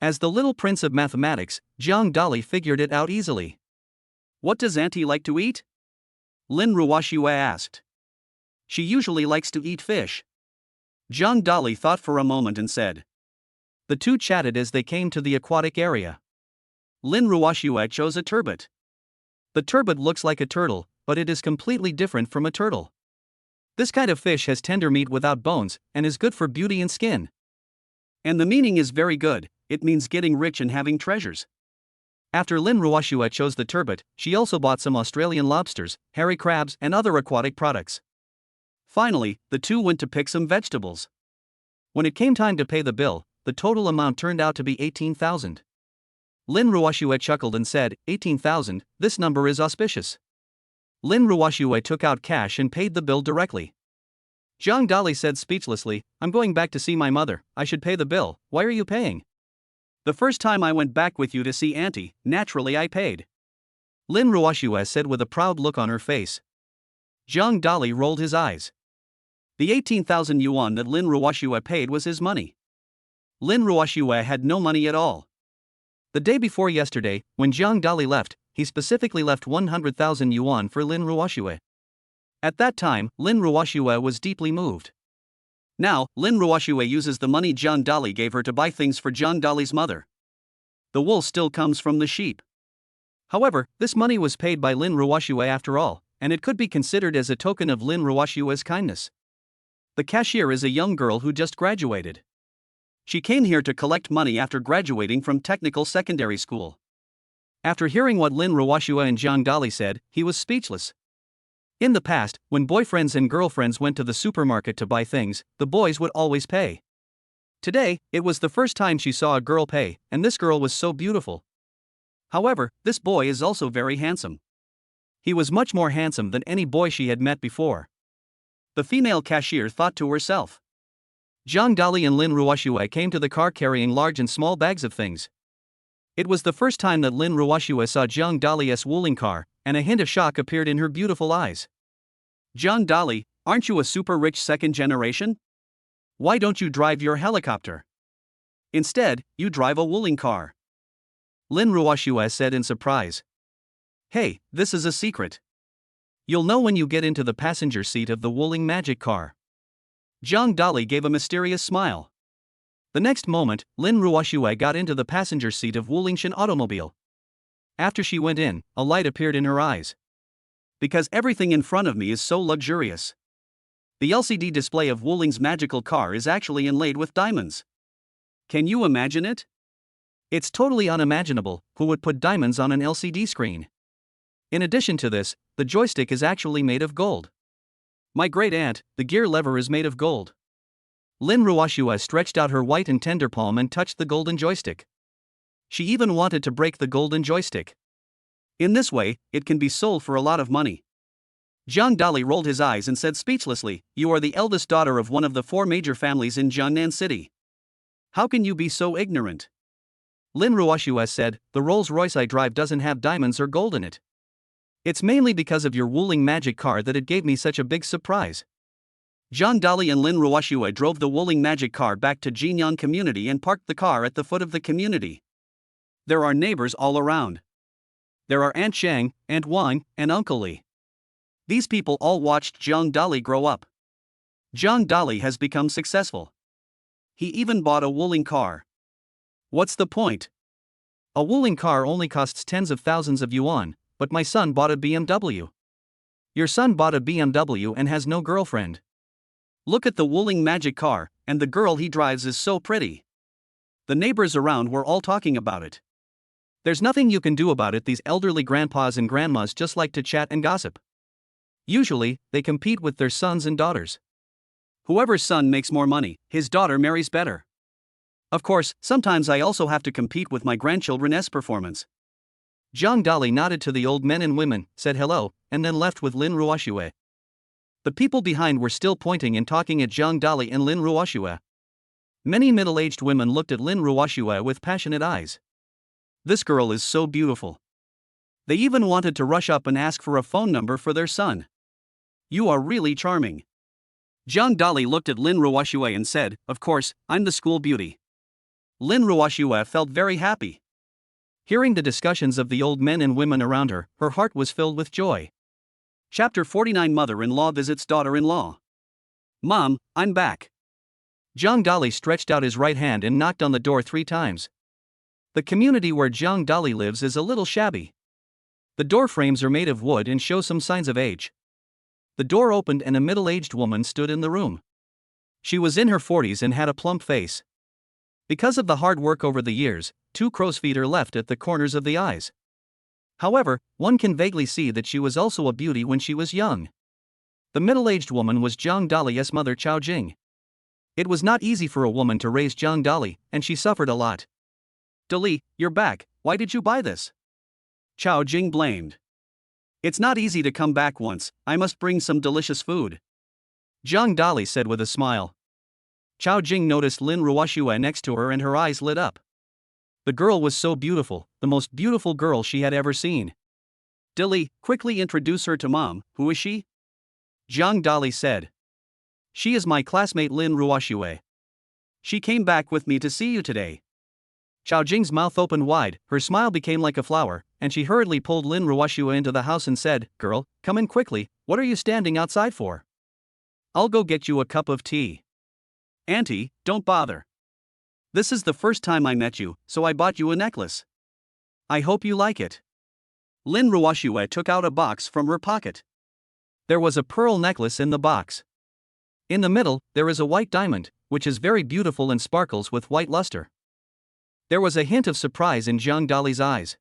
As the little prince of mathematics, Zhang Dali figured it out easily. "What does Auntie like to eat?" Lin Ruoxue asked. "She usually likes to eat fish." Zhang Dali thought for a moment and said. The two chatted as they came to the aquatic area. Lin Ruoxue chose a turbot. The turbot looks like a turtle, but it is completely different from a turtle. This kind of fish has tender meat without bones, and is good for beauty and skin. And the meaning is very good, it means getting rich and having treasures. After Lin Ruoxue chose the turbot, she also bought some Australian lobsters, hairy crabs, and other aquatic products. Finally, the two went to pick some vegetables. When it came time to pay the bill, the total amount turned out to be 18,000. Lin Ruoxue chuckled and said, 18,000, this number is auspicious. Lin Ruoxue took out cash and paid the bill directly. Zhang Dali said speechlessly, I'm going back to see my mother, I should pay the bill, why are you paying? The first time I went back with you to see Auntie, naturally I paid. Lin Ruoxue said with a proud look on her face. Zhang Dali rolled his eyes. The 18,000 yuan that Lin Ruoxue paid was his money. Lin Ruoxue had no money at all. The day before yesterday, when Zhang Dali left, he specifically left 100,000 yuan for Lin Ruoxue. At that time, Lin Ruoxue was deeply moved. Now, Lin Ruoxue uses the money Zhang Dali gave her to buy things for Zhang Dali's mother. The wool still comes from the sheep. However, this money was paid by Lin Ruoxue after all, and it could be considered as a token of Lin Ruoxue's kindness. The cashier is a young girl who just graduated. She came here to collect money after graduating from technical secondary school. After hearing what Lin Ruoxue and Zhang Dali said, he was speechless. In the past, when boyfriends and girlfriends went to the supermarket to buy things, the boys would always pay. Today, it was the first time she saw a girl pay, and this girl was so beautiful. However, this boy is also very handsome. He was much more handsome than any boy she had met before. The female cashier thought to herself. Zhang Dali and Lin Ruoxue came to the car carrying large and small bags of things. It was the first time that Lin Ruoxue saw Zhang Dali's wooling car, and a hint of shock appeared in her beautiful eyes. Zhang Dali, aren't you a super rich second generation? Why don't you drive your helicopter? Instead, you drive a wooling car. Lin Ruoxue said in surprise. Hey, this is a secret. You'll know when you get into the passenger seat of the wooling magic car. Zhang Dali gave a mysterious smile. The next moment, Lin Ruoxue got into the passenger seat of Wulingshan automobile. After she went in, a light appeared in her eyes. Because everything in front of me is so luxurious. The LCD display of Wuling's magical car is actually inlaid with diamonds. Can you imagine it? It's totally unimaginable, who would put diamonds on an LCD screen? In addition to this, the joystick is actually made of gold. My great aunt, the gear lever is made of gold. Lin Ruoxue stretched out her white and tender palm and touched the golden joystick. She even wanted to break the golden joystick. In this way, it can be sold for a lot of money. Zhang Dali rolled his eyes and said speechlessly, you are the eldest daughter of one of the 4 major families in Jiangnan City. How can you be so ignorant? Lin Ruoxue said, the Rolls-Royce I drive doesn't have diamonds or gold in it. It's mainly because of your Wuling magic car that it gave me such a big surprise. Zhang Dali and Lin Ruoxue drove the Wuling magic car back to Jinyang community and parked the car at the foot of the community. There are neighbors all around. There are Aunt Shang, Aunt Wang, and Uncle Li. These people all watched Zhang Dali grow up. Zhang Dali has become successful. He even bought a Wuling car. What's the point? A Wuling car only costs tens of thousands of yuan, but my son bought a BMW. Your son bought a BMW and has no girlfriend. Look at the Wuling magic car, and the girl he drives is so pretty. The neighbors around were all talking about it. There's nothing you can do about it. These elderly grandpas and grandmas just like to chat and gossip. Usually, they compete with their sons and daughters. Whoever's son makes more money, his daughter marries better. Of course, sometimes I also have to compete with my grandchildren's performance. Zhang Dali nodded to the old men and women, said hello, and then left with Lin Ruoxue. The people behind were still pointing and talking at Zhang Dali and Lin Ruoxue. Many middle-aged women looked at Lin Ruoxue with passionate eyes. This girl is so beautiful. They even wanted to rush up and ask for a phone number for their son. You are really charming. Zhang Dali looked at Lin Ruoxue and said, of course, I'm the school beauty. Lin Ruoxue felt very happy. Hearing the discussions of the old men and women around her, her heart was filled with joy. Chapter 49 Mother-in-law visits daughter-in-law. Mom, I'm back. Zhang Dali stretched out his right hand and knocked on the door 3 times. The community where Zhang Dali lives is a little shabby. The door frames are made of wood and show some signs of age. the door opened and a middle-aged woman stood in the room. She was in her 40s and had a plump face. Because of the hard work over the years, 2 crow's feet are left at the corners of the eyes. However, one can vaguely see that she was also a beauty when she was young. The middle-aged woman was Zhang Dali's mother Chao Jing. It was not easy for a woman to raise Zhang Dali, and she suffered a lot. "Dali, you're back, why did you buy this?" Chao Jing blamed. "It's not easy to come back once, I must bring some delicious food," Zhang Dali said with a smile. Chao Jing noticed Lin Ruoxue next to her and her eyes lit up. The girl was so beautiful, the most beautiful girl she had ever seen. "Dali, quickly introduce her to Mom, who is she?" Zhang Dali said. "She is my classmate Lin Ruoxue. She came back with me to see you today." Chao Jing's mouth opened wide, her smile became like a flower, and she hurriedly pulled Lin Ruoxue into the house and said, "Girl, come in quickly, what are you standing outside for? I'll go get you a cup of tea." "Auntie, don't bother. This is the first time I met you, so I bought you a necklace. I hope you like it." Lin Ruoxue took out a box from her pocket. There was a pearl necklace in the box. In the middle, there is a white diamond, which is very beautiful and sparkles with white luster. There was a hint of surprise in Zhang Dali's eyes.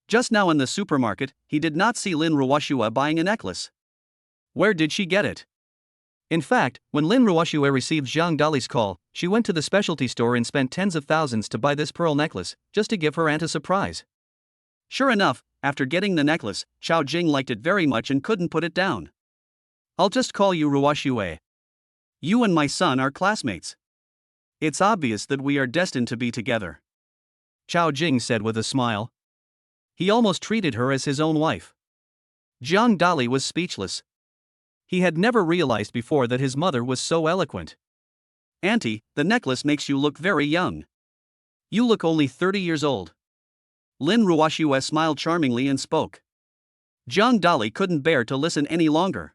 Just now in the supermarket, he did not see Lin Ruoxue buying a necklace. Where did she get it? In fact, when Lin Ruoxue received Zhang Dali's call, she went to the specialty store and spent tens of thousands to buy this pearl necklace, just to give her aunt a surprise. Sure enough, after getting the necklace, Chao Jing liked it very much and couldn't put it down. "I'll just call you Ruoxue. You and my son are classmates. It's obvious that we are destined to be together," Chao Jing said with a smile. He almost treated her as his own wife. Zhang Dali was speechless. He had never realized before that his mother was so eloquent. "Auntie, the necklace makes you look very young. You look only 30 years old." Lin Ruoxue smiled charmingly and spoke. Zhang Dali couldn't bear to listen any longer.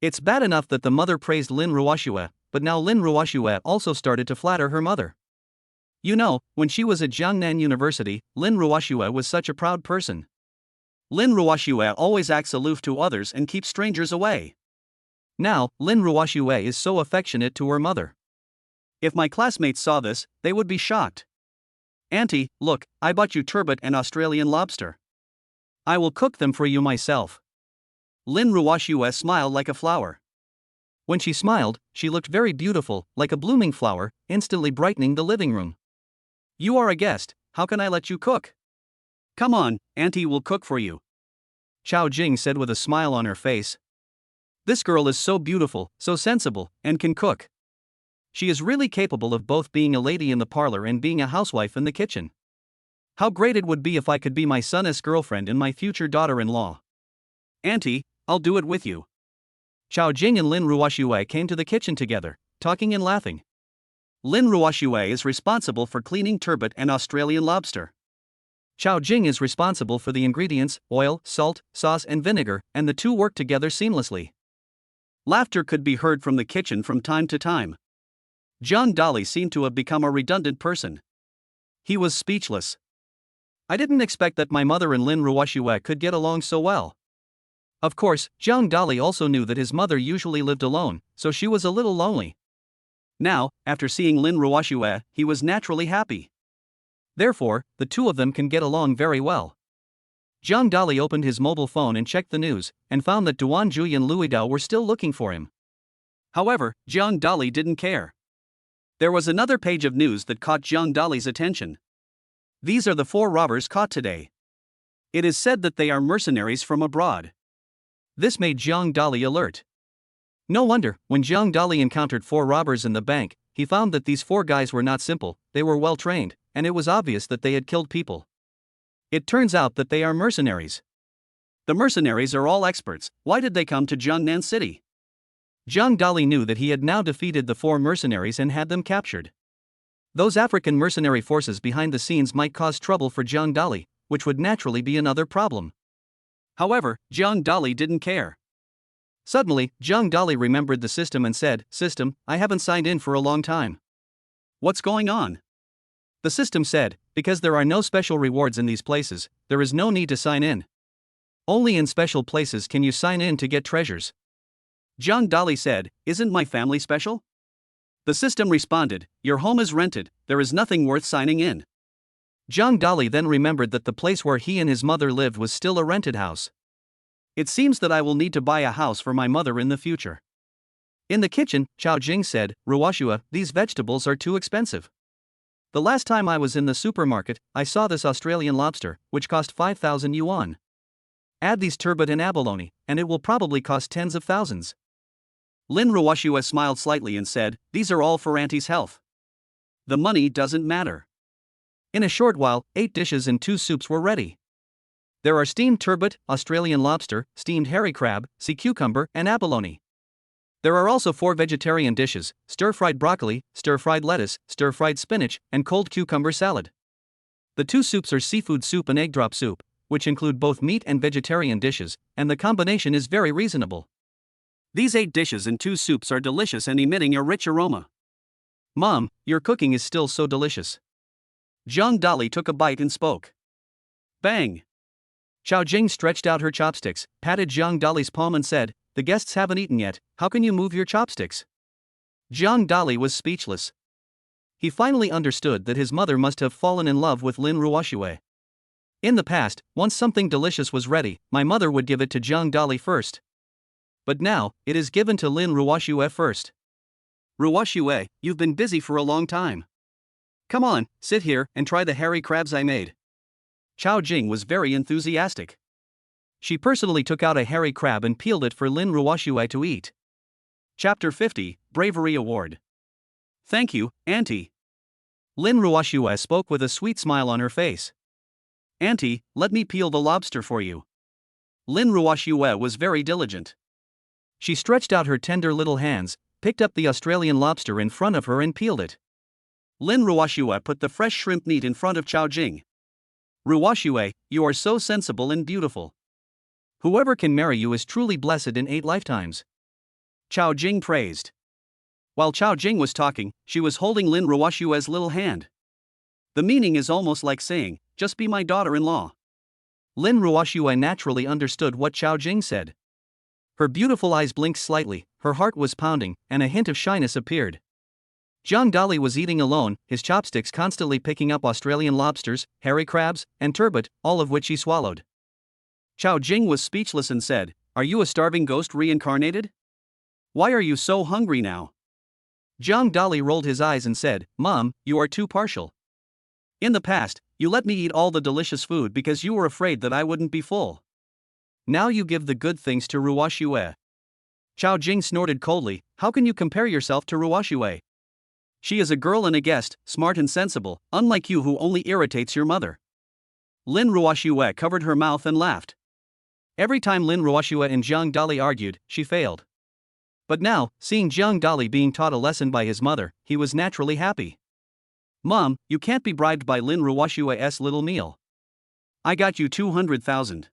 It's bad enough that the mother praised Lin Ruoxue, but now Lin Ruoxue also started to flatter her mother. You know, when she was at Jiangnan University, Lin Ruoxue was such a proud person. Lin Ruoxue always acts aloof to others and keeps strangers away. Now, Lin Ruoxue is so affectionate to her mother. If my classmates saw this, they would be shocked. "Auntie, look, I bought you turbot and Australian lobster. I will cook them for you myself." Lin Ruoxue smiled like a flower. When she smiled, she looked very beautiful, like a blooming flower, instantly brightening the living room. "You are a guest, how can I let you cook? Come on, Auntie will cook for you," Chao Jing said with a smile on her face. "This girl is so beautiful, so sensible, and can cook. She is really capable of both being a lady in the parlor and being a housewife in the kitchen. How great it would be if I could be my son's girlfriend and my future daughter-in-law. Auntie, I'll do it with you." Chao Jing and Lin Ruoxue came to the kitchen together, talking and laughing. Lin Ruoxue is responsible for cleaning turbot and Australian lobster. Chao Jing is responsible for the ingredients, oil, salt, sauce and vinegar, and the two work together seamlessly. Laughter could be heard from the kitchen from time to time. Zhang Dali seemed to have become a redundant person. He was speechless. "I didn't expect that my mother and Lin Ruoxue could get along so well." Of course, Zhang Dali also knew that his mother usually lived alone, so she was a little lonely. Now, after seeing Lin Ruoxue, he was naturally happy. Therefore, the two of them can get along very well. Zhang Dali opened his mobile phone and checked the news, and found that Duan Zhui and Lui Dao were still looking for him. However, Zhang Dali didn't care. There was another page of news that caught Zhang Dali's attention. "These are the 4 robbers caught today. It is said that they are mercenaries from abroad." This made Zhang Dali alert. No wonder, when Zhang Dali encountered 4 robbers in the bank, he found that these 4 guys were not simple, they were well trained, and it was obvious that they had killed people. It turns out that they are mercenaries. The mercenaries are all experts, why did they come to Jiangnan City? Zhang Dali knew that he had now defeated the 4 mercenaries and had them captured. Those African mercenary forces behind the scenes might cause trouble for Zhang Dali, which would naturally be another problem. However, Zhang Dali didn't care. Suddenly, Zhang Dali remembered the system and said, "System, I haven't signed in for a long time. What's going on?" The system said, "Because there are no special rewards in these places, there is no need to sign in. Only in special places can you sign in to get treasures. Jiang Dali said, "Isn't my family special?" The system responded, "Your home is rented, there is nothing worth signing in." Jiang Dali then remembered that the place where he and his mother lived was still a rented house. It seems that I will need to buy a house for my mother in the future. In the kitchen, Chao Jing said, "Ruoshua, these vegetables are too expensive. The last time I was in the supermarket, I saw this Australian lobster, which cost 5,000 yuan. Add these turbot and abalone, and it will probably cost tens of thousands." Lin Ruoshua smiled slightly and said, "These are all for Auntie's health. The money doesn't matter." In a short while, 8 dishes and 2 soups were ready. There are steamed turbot, Australian lobster, steamed hairy crab, sea cucumber, and abalone. There are also 4 vegetarian dishes: stir-fried broccoli, stir-fried lettuce, stir-fried spinach, and cold cucumber salad. The 2 soups are seafood soup and egg drop soup, which include both meat and vegetarian dishes, and the combination is very reasonable. These 8 dishes and 2 soups are delicious and emitting a rich aroma. Mom, your cooking is still so delicious. Jiang Dali took a bite and spoke. Bang! Chao Jing stretched out her chopsticks, patted Jiang Dali's palm and said, "The guests haven't eaten yet, how can you move your chopsticks?" Jiang Dali was speechless. He finally understood that his mother must have fallen in love with Lin Ruoshue. In the past, once something delicious was ready, my mother would give it to Jiang Dali first. But now, it is given to Lin Ruoshue first. Ruoshue, you've been busy for a long time. Come on, sit here and try the hairy crabs I made. Chao Jing was very enthusiastic. She personally took out a hairy crab and peeled it for Lin Ruoshue to eat. Chapter 50, Bravery Award. Thank you, Auntie. Lin Ruoshue spoke with a sweet smile on her face. Auntie, let me peel the lobster for you. Lin Ruoshue was very diligent. She stretched out her tender little hands, picked up the Australian lobster in front of her and peeled it. Lin Ruoshue put the fresh shrimp meat in front of Chao Jing. Ruoshue, you are so sensible and beautiful. Whoever can marry you is truly blessed in 8 lifetimes. Chao Jing praised. While Chao Jing was talking, she was holding Lin Ruoshue's little hand. The meaning is almost like saying, "Just be my daughter-in-law." Lin Ruoshue naturally understood what Chao Jing said. Her beautiful eyes blinked slightly, her heart was pounding, and a hint of shyness appeared. Jiang Dali was eating alone, his chopsticks constantly picking up Australian lobsters, hairy crabs, and turbot, all of which he swallowed. Chao Jing was speechless and said, "Are you a starving ghost reincarnated? Why are you so hungry now?" Jiang Dali rolled his eyes and said, "Mom, you are too partial. In the past, you let me eat all the delicious food because you were afraid that I wouldn't be full. Now you give the good things to Ruoshue." Chao Jing snorted coldly, "How can you compare yourself to Ruoshue? She is a girl and a guest, smart and sensible, unlike you who only irritates your mother." Lin Ruoshue covered her mouth and laughed. Every time Lin Ruoshue and Jiang Dali argued, she failed. But now, seeing Jiang Dali being taught a lesson by his mother, he was naturally happy. "Mom, you can't be bribed by Lin Ruoshue's little meal. I got you 200,000.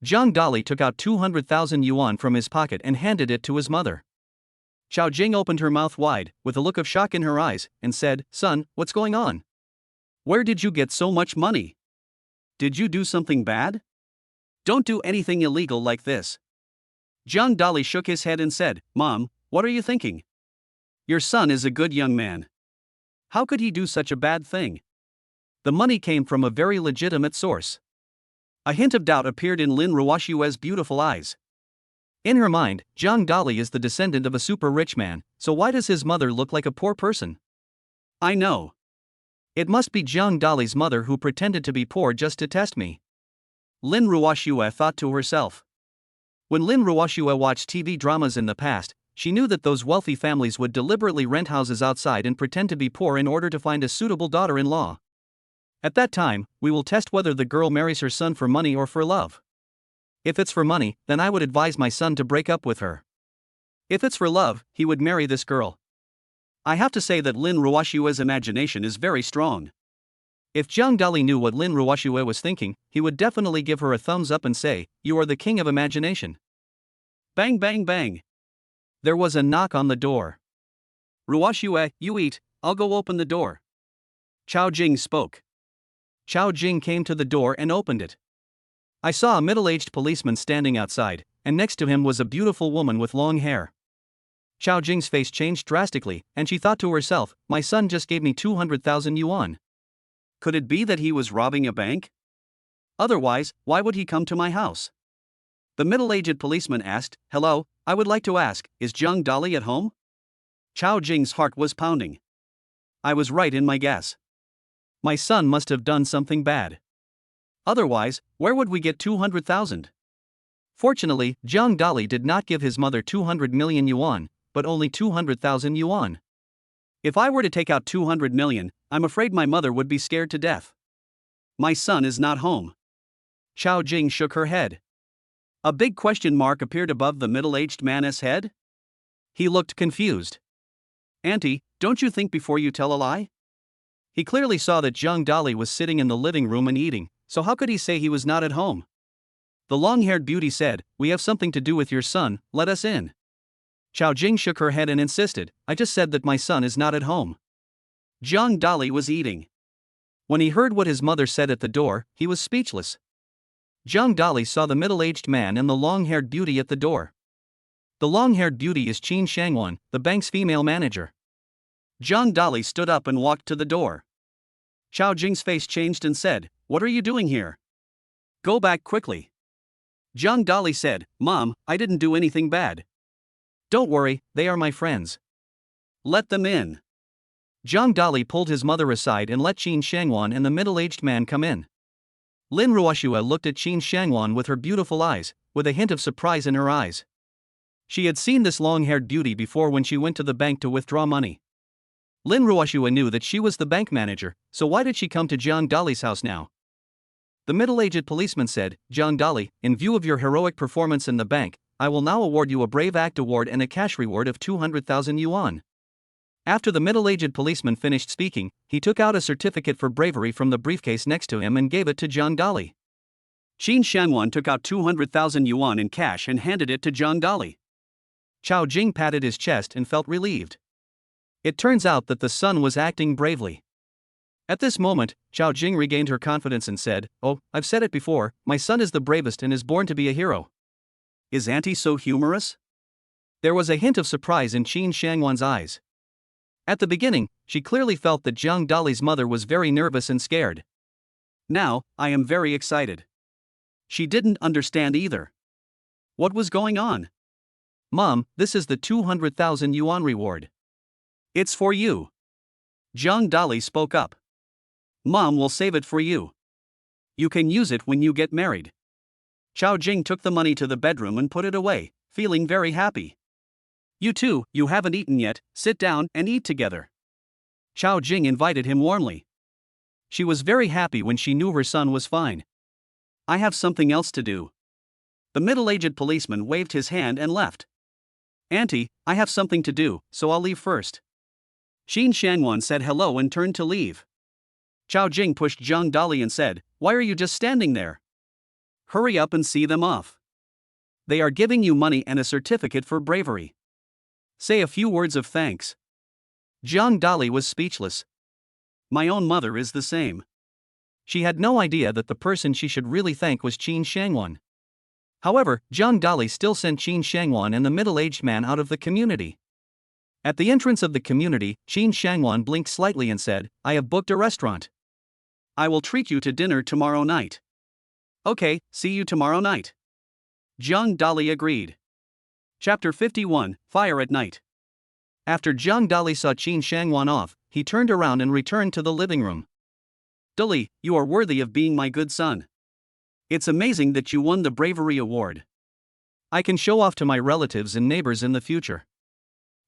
Jiang Dali took out 200,000 yuan from his pocket and handed it to his mother. Chao Jing opened her mouth wide, with a look of shock in her eyes, and said, "Son, what's going on? Where did you get so much money? Did you do something bad? Don't do anything illegal like this." Jiang Dali shook his head and said, "Mom, what are you thinking? Your son is a good young man. How could he do such a bad thing? The money came from a very legitimate source." A hint of doubt appeared in Lin Ruoshue's beautiful eyes. In her mind, Jiang Dali is the descendant of a super rich man, so why does his mother look like a poor person? I know. It must be Jiang Dali's mother who pretended to be poor just to test me. Lin Ruoshue thought to herself. When Lin Ruoshue watched TV dramas in the past, she knew that those wealthy families would deliberately rent houses outside and pretend to be poor in order to find a suitable daughter-in-law. At that time, we will test whether the girl marries her son for money or for love. If it's for money, then I would advise my son to break up with her. If it's for love, he would marry this girl. I have to say that Lin Ruoshue's imagination is very strong. If Jiang Dali knew what Lin Ruoshue was thinking, he would definitely give her a thumbs up and say, "You are the king of imagination." Bang bang bang. There was a knock on the door. "Ruoshue, you eat, I'll go open the door." Chao Jing spoke. Chao Jing came to the door and opened it. I saw a middle-aged policeman standing outside. and next to him was a beautiful woman with long hair. Xiao Jing's face changed drastically, and she thought to herself, my son just gave me 200,000 yuan. Could it be that he was robbing a bank? Otherwise, why would he come to my house? The middle-aged policeman asked, hello, I would like to ask, is Zhang Dali at home? Xiao Jing's heart was pounding. I was right in my guess. My son must have done something bad. Otherwise, where would we get 200,000? Fortunately, Zhang Dali did not give his mother 200 million yuan, but only 200,000 yuan. If I were to take out 200 million, I'm afraid my mother would be scared to death. My son is not home. Xiao Jing shook her head. A big question mark appeared above the middle-aged man's head. He looked confused. Auntie, don't you think before you tell a lie? He clearly saw that Zhang Dali was sitting in the living room and eating, so how could he say he was not at home? The long-haired beauty said, we have something to do with your son, let us in. Xiao Jing shook her head and insisted, I just said that my son is not at home. Zhang Dali was eating. When he heard what his mother said at the door, he was speechless. Zhang Dali saw the middle-aged man and the long-haired beauty at the door. The long-haired beauty is Qin Shangwan, the bank's female manager. Zhang Dali stood up and walked to the door. Xiao Jing's face changed and said, what are you doing here? Go back quickly. Zhang Dali said, Mom, I didn't do anything bad. Don't worry, they are my friends. Let them in. Zhang Dali pulled his mother aside and let Qin Shangwan and the middle-aged man come in. Lin Ruoxue looked at Qin Shangwan with her beautiful eyes, with a hint of surprise in her eyes. She had seen this long-haired beauty before when she went to the bank to withdraw money. Lin Ruoxue knew that she was the bank manager, so why did she come to Zhang Dali's house now? The middle-aged policeman said, Zhang Dali, in view of your heroic performance in the bank, I will now award you a Brave Act award and a cash reward of 200,000 yuan. After the middle-aged policeman finished speaking, he took out a certificate for bravery from the briefcase next to him and gave it to Zhang Dali. Qin Shangwan took out 200,000 yuan in cash and handed it to Zhang Dali. Xiao Jing patted his chest and felt relieved. It turns out that the son was acting bravely. At this moment, Xiao Jing regained her confidence and said, oh, I've said it before, my son is the bravest and is born to be a hero. Is Auntie so humorous? There was a hint of surprise in Qin Shangwan's eyes. At the beginning, she clearly felt that Zhang Dali's mother was very nervous and scared. Now, I am very excited. She didn't understand either. What was going on? Mom, this is the 200,000 yuan reward. It's for you. Zhang Dali spoke up. Mom will save it for you. You can use it when you get married. Xiao Jing took the money to the bedroom and put it away, feeling very happy. You two, you haven't eaten yet, sit down and eat together. Xiao Jing invited him warmly. She was very happy when she knew her son was fine. I have something else to do. The middle-aged policeman waved his hand and left. Auntie, I have something to do, so I'll leave first. Qin Shangwan said hello and turned to leave. Xiao Jing pushed Zhang Dali and said, why are you just standing there? Hurry up and see them off. They are giving you money and a certificate for bravery. Say a few words of thanks. Zhang Dali was speechless. My own mother is the same. She had no idea that the person she should really thank was Qin Shangwan. However, Zhang Dali still sent Qin Shangwan and the middle-aged man out of the community. At the entrance of the community, Qin Shangwan blinked slightly and said, I have booked a restaurant. I will treat you to dinner tomorrow night. Okay, see you tomorrow night. Zhang Dali agreed. Chapter 51, Fire at Night. After Zhang Dali saw Qin Shangwan off, he turned around and returned to the living room. Dali, you are worthy of being my good son. It's amazing that you won the Bravery Award. I can show off to my relatives and neighbors in the future.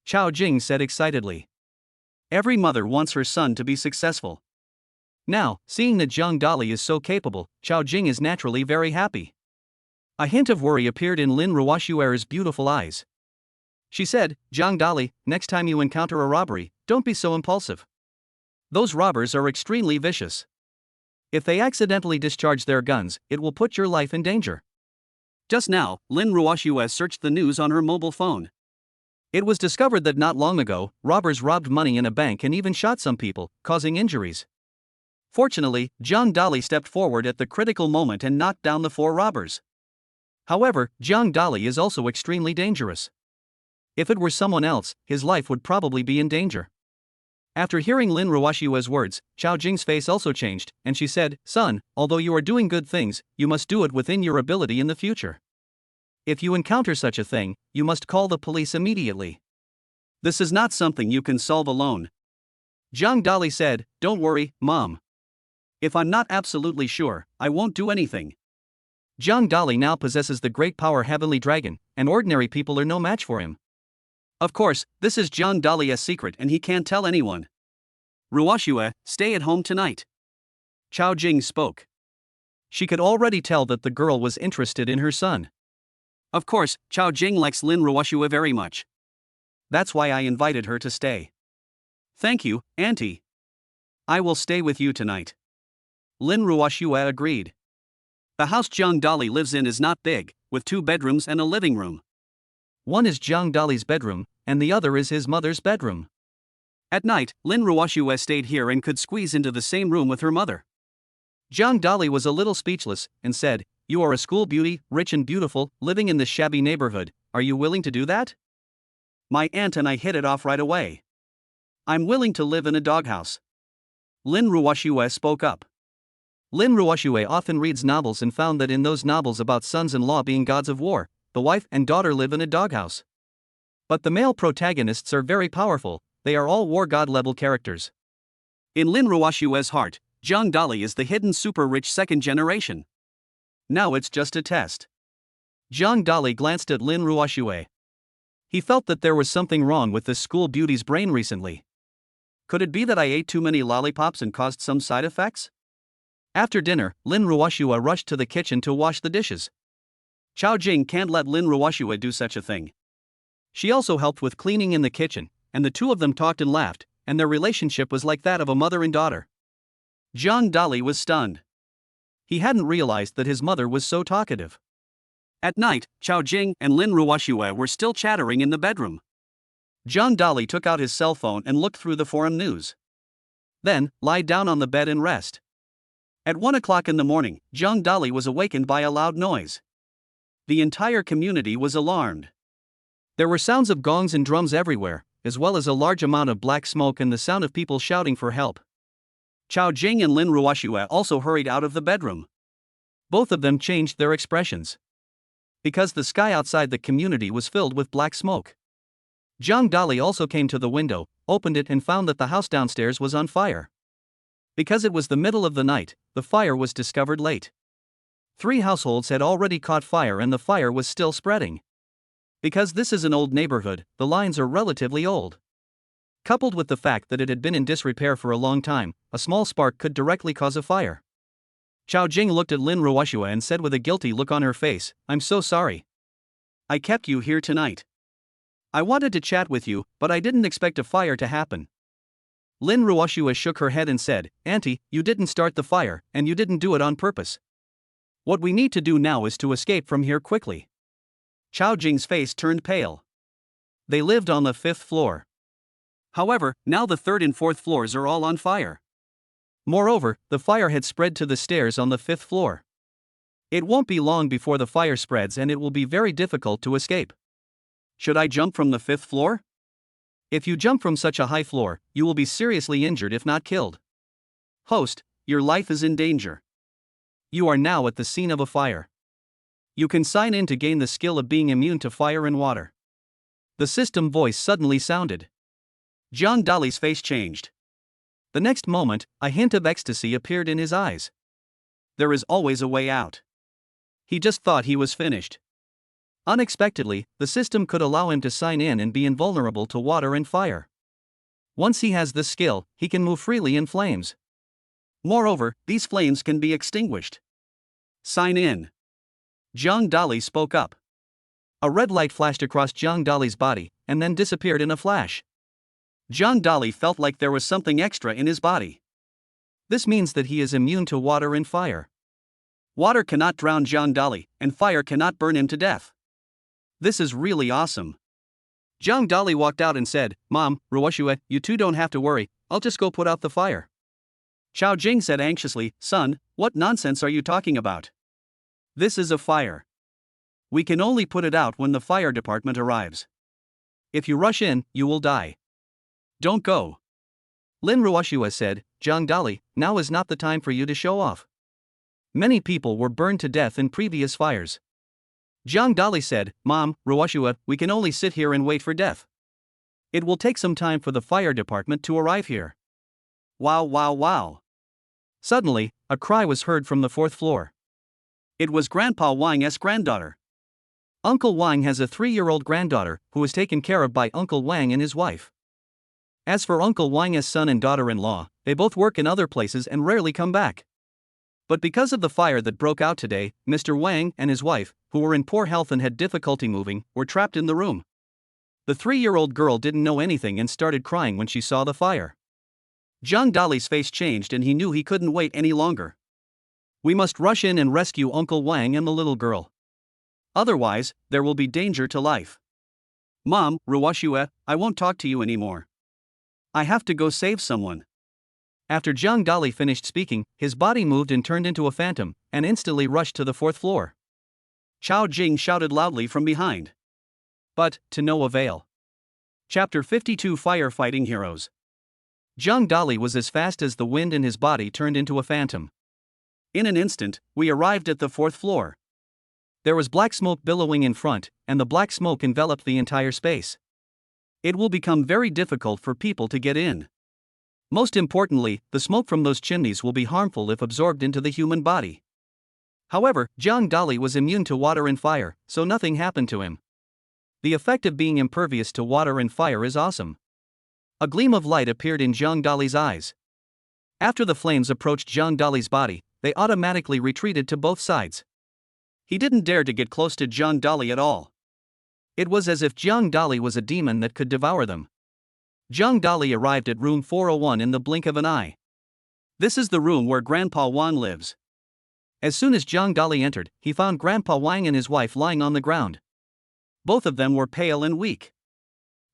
Xiao Jing said excitedly. Every mother wants her son to be successful. Now, seeing that Zhang Dali is so capable, Xiao Jing is naturally very happy. A hint of worry appeared in Lin Ruoxue's beautiful eyes. She said, Zhang Dali, next time you encounter a robbery, don't be so impulsive. Those robbers are extremely vicious. If they accidentally discharge their guns, it will put your life in danger. Just now, Lin Ruoxue searched the news on her mobile phone. It was discovered that not long ago, robbers robbed money in a bank and even shot some people, causing injuries. Fortunately, Zhang Dali stepped forward at the critical moment and knocked down the 4 robbers. However, Jiang Dali is also extremely dangerous. If it were someone else, his life would probably be in danger. After hearing Lin Ruoshua's words, Chao Jing's face also changed, and she said, "Son, although you are doing good things, you must do it within your ability in the future. If you encounter such a thing, you must call the police immediately. This is not something you can solve alone." Jiang Dali said, "Don't worry, Mom. If I'm not absolutely sure, I won't do anything." Jiang Dali now possesses the great power Heavenly Dragon, and ordinary people are no match for him. Of course, this is Jiang Dali's secret and he can't tell anyone. "Ruoshua, stay at home tonight." Chao Jing spoke. She could already tell that the girl was interested in her son. Of course, Chao Jing likes Lin Ruoshua very much. That's why I invited her to stay. "Thank you, Auntie. I will stay with you tonight." Lin Ruoshua agreed. The house Jiang Dali lives in is not big, with 2 bedrooms and a living room. One is Jiang Dali's bedroom, and the other is his mother's bedroom. At night, Lin Ruoshua stayed here and could squeeze into the same room with her mother. Jiang Dali was a little speechless, and said, "You are a school beauty, rich and beautiful, living in this shabby neighborhood. Are you willing to do that?" "My aunt and I hit it off right away. I'm willing to live in a doghouse." Lin Ruoshua spoke up. Lin Ruoshua often reads novels and found that in those novels about sons-in-law being gods of war, the wife and daughter live in a doghouse. But the male protagonists are very powerful, they are all war god level characters. In Lin Ruoshua's heart, Jiang Dali is the hidden super rich second generation. Now it's just a test. Jiang Dali glanced at Lin Ruoshua. He felt that there was something wrong with this school beauty's brain recently. Could it be that I ate too many lollipops and caused some side effects? After dinner, Lin Ruoshua rushed to the kitchen to wash the dishes. Chao Jing can't let Lin Ruoshua do such a thing. She also helped with cleaning in the kitchen, and the two of them talked and laughed, and their relationship was like that of a mother and daughter. Jiang Dali was stunned. He hadn't realized that his mother was so talkative. At night, Chao Jing and Lin Ruoshua were still chattering in the bedroom. Jiang Dali took out his cell phone and looked through the forum news. Then, lied down on the bed and rest. At 1 o'clock in the morning, Jiang Dali was awakened by a loud noise. The entire community was alarmed. There were sounds of gongs and drums everywhere, as well as a large amount of black smoke and the sound of people shouting for help. Chao Jing and Lin Ruoshua also hurried out of the bedroom. Both of them changed their expressions. Because the sky outside the community was filled with black smoke. Jiang Dali also came to the window, opened it and found that the house downstairs was on fire. Because it was the middle of the night, the fire was discovered late. 3 households had already caught fire and the fire was still spreading. Because this is an old neighborhood, the lines are relatively old. Coupled with the fact that it had been in disrepair for a long time, a small spark could directly cause a fire. Chao Jing looked at Lin Ruoshua and said with a guilty look on her face, "I'm so sorry. I kept you here tonight. I wanted to chat with you, but I didn't expect a fire to happen." Lin Ruoshua shook her head and said, "Auntie, you didn't start the fire, and you didn't do it on purpose. What we need to do now is to escape from here quickly." Chao Jing's face turned pale. They lived on the 5th floor. However, now the 3rd and 4th floors are all on fire. Moreover, the fire had spread to the stairs on the 5th floor. It won't be long before the fire spreads and it will be very difficult to escape. Should I jump from the 5th floor? If you jump from such a high floor, you will be seriously injured if not killed. Host, your life is in danger. You are now at the scene of a fire. You can sign in to gain the skill of being immune to fire and water. The system voice suddenly sounded. Jiang Dali's face changed. The next moment, a hint of ecstasy appeared in his eyes. There is always a way out. He just thought he was finished. Unexpectedly, the system could allow him to sign in and be invulnerable to water and fire. Once he has this skill, he can move freely in flames. Moreover, these flames can be extinguished. Sign in. Jiang Dali spoke up. A red light flashed across Jiang Dali's body, and then disappeared in a flash. Jiang Dali felt like there was something extra in his body. This means that he is immune to water and fire. Water cannot drown Jiang Dali, and fire cannot burn him to death. This is really awesome. Jiang Dali walked out and said, "Mom, Ruoshua, you two don't have to worry, I'll just go put out the fire." Chao Jing said anxiously, "Son, what nonsense are you talking about? This is a fire. We can only put it out when the fire department arrives. If you rush in, you will die. Don't go. Lin Ruoshua said, Zhang Dali, now is not the time for you to show off. Many people were burned to death in previous fires. Zhang Dali said, Mom, Ruoshua, we can only sit here and wait for death. It will take some time for the fire department to arrive here. Wow, wow, wow. Suddenly, a cry was heard from the fourth floor. It was Grandpa Wang's granddaughter. Uncle Wang has a 3-year-old granddaughter, who is taken care of by Uncle Wang and his wife. As for Uncle Wang's son and daughter-in-law, they both work in other places and rarely come back. But because of the fire that broke out today, Mr. Wang and his wife, who were in poor health and had difficulty moving, were trapped in the room. The 3-year-old girl didn't know anything and started crying when she saw the fire. Zhang Dali's face changed and he knew he couldn't wait any longer. We must rush in and rescue Uncle Wang and the little girl. Otherwise, there will be danger to life. Mom, Ruoshua, I won't talk to you anymore. I have to go save someone. After Zhang Dali finished speaking, his body moved and turned into a phantom, and instantly rushed to the fourth floor. Chao Jing shouted loudly from behind. But, to no avail. Chapter 52 Firefighting Heroes. Zhang Dali was as fast as the wind and his body turned into a phantom. In an instant, we arrived at the fourth floor. There was black smoke billowing in front, and the black smoke enveloped the entire space. It will become very difficult for people to get in. Most importantly, the smoke from those chimneys will be harmful if absorbed into the human body. However, Zhang Dali was immune to water and fire, so nothing happened to him. The effect of being impervious to water and fire is awesome. A gleam of light appeared in Zhang Dali's eyes. After the flames approached Zhang Dali's body, they automatically retreated to both sides. He didn't dare to get close to Zhang Dali at all. It was as if Zhang Dali was a demon that could devour them. Zhang Dali arrived at room 401 in the blink of an eye. This is the room where Grandpa Wang lives. As soon as Zhang Dali entered, he found Grandpa Wang and his wife lying on the ground. Both of them were pale and weak.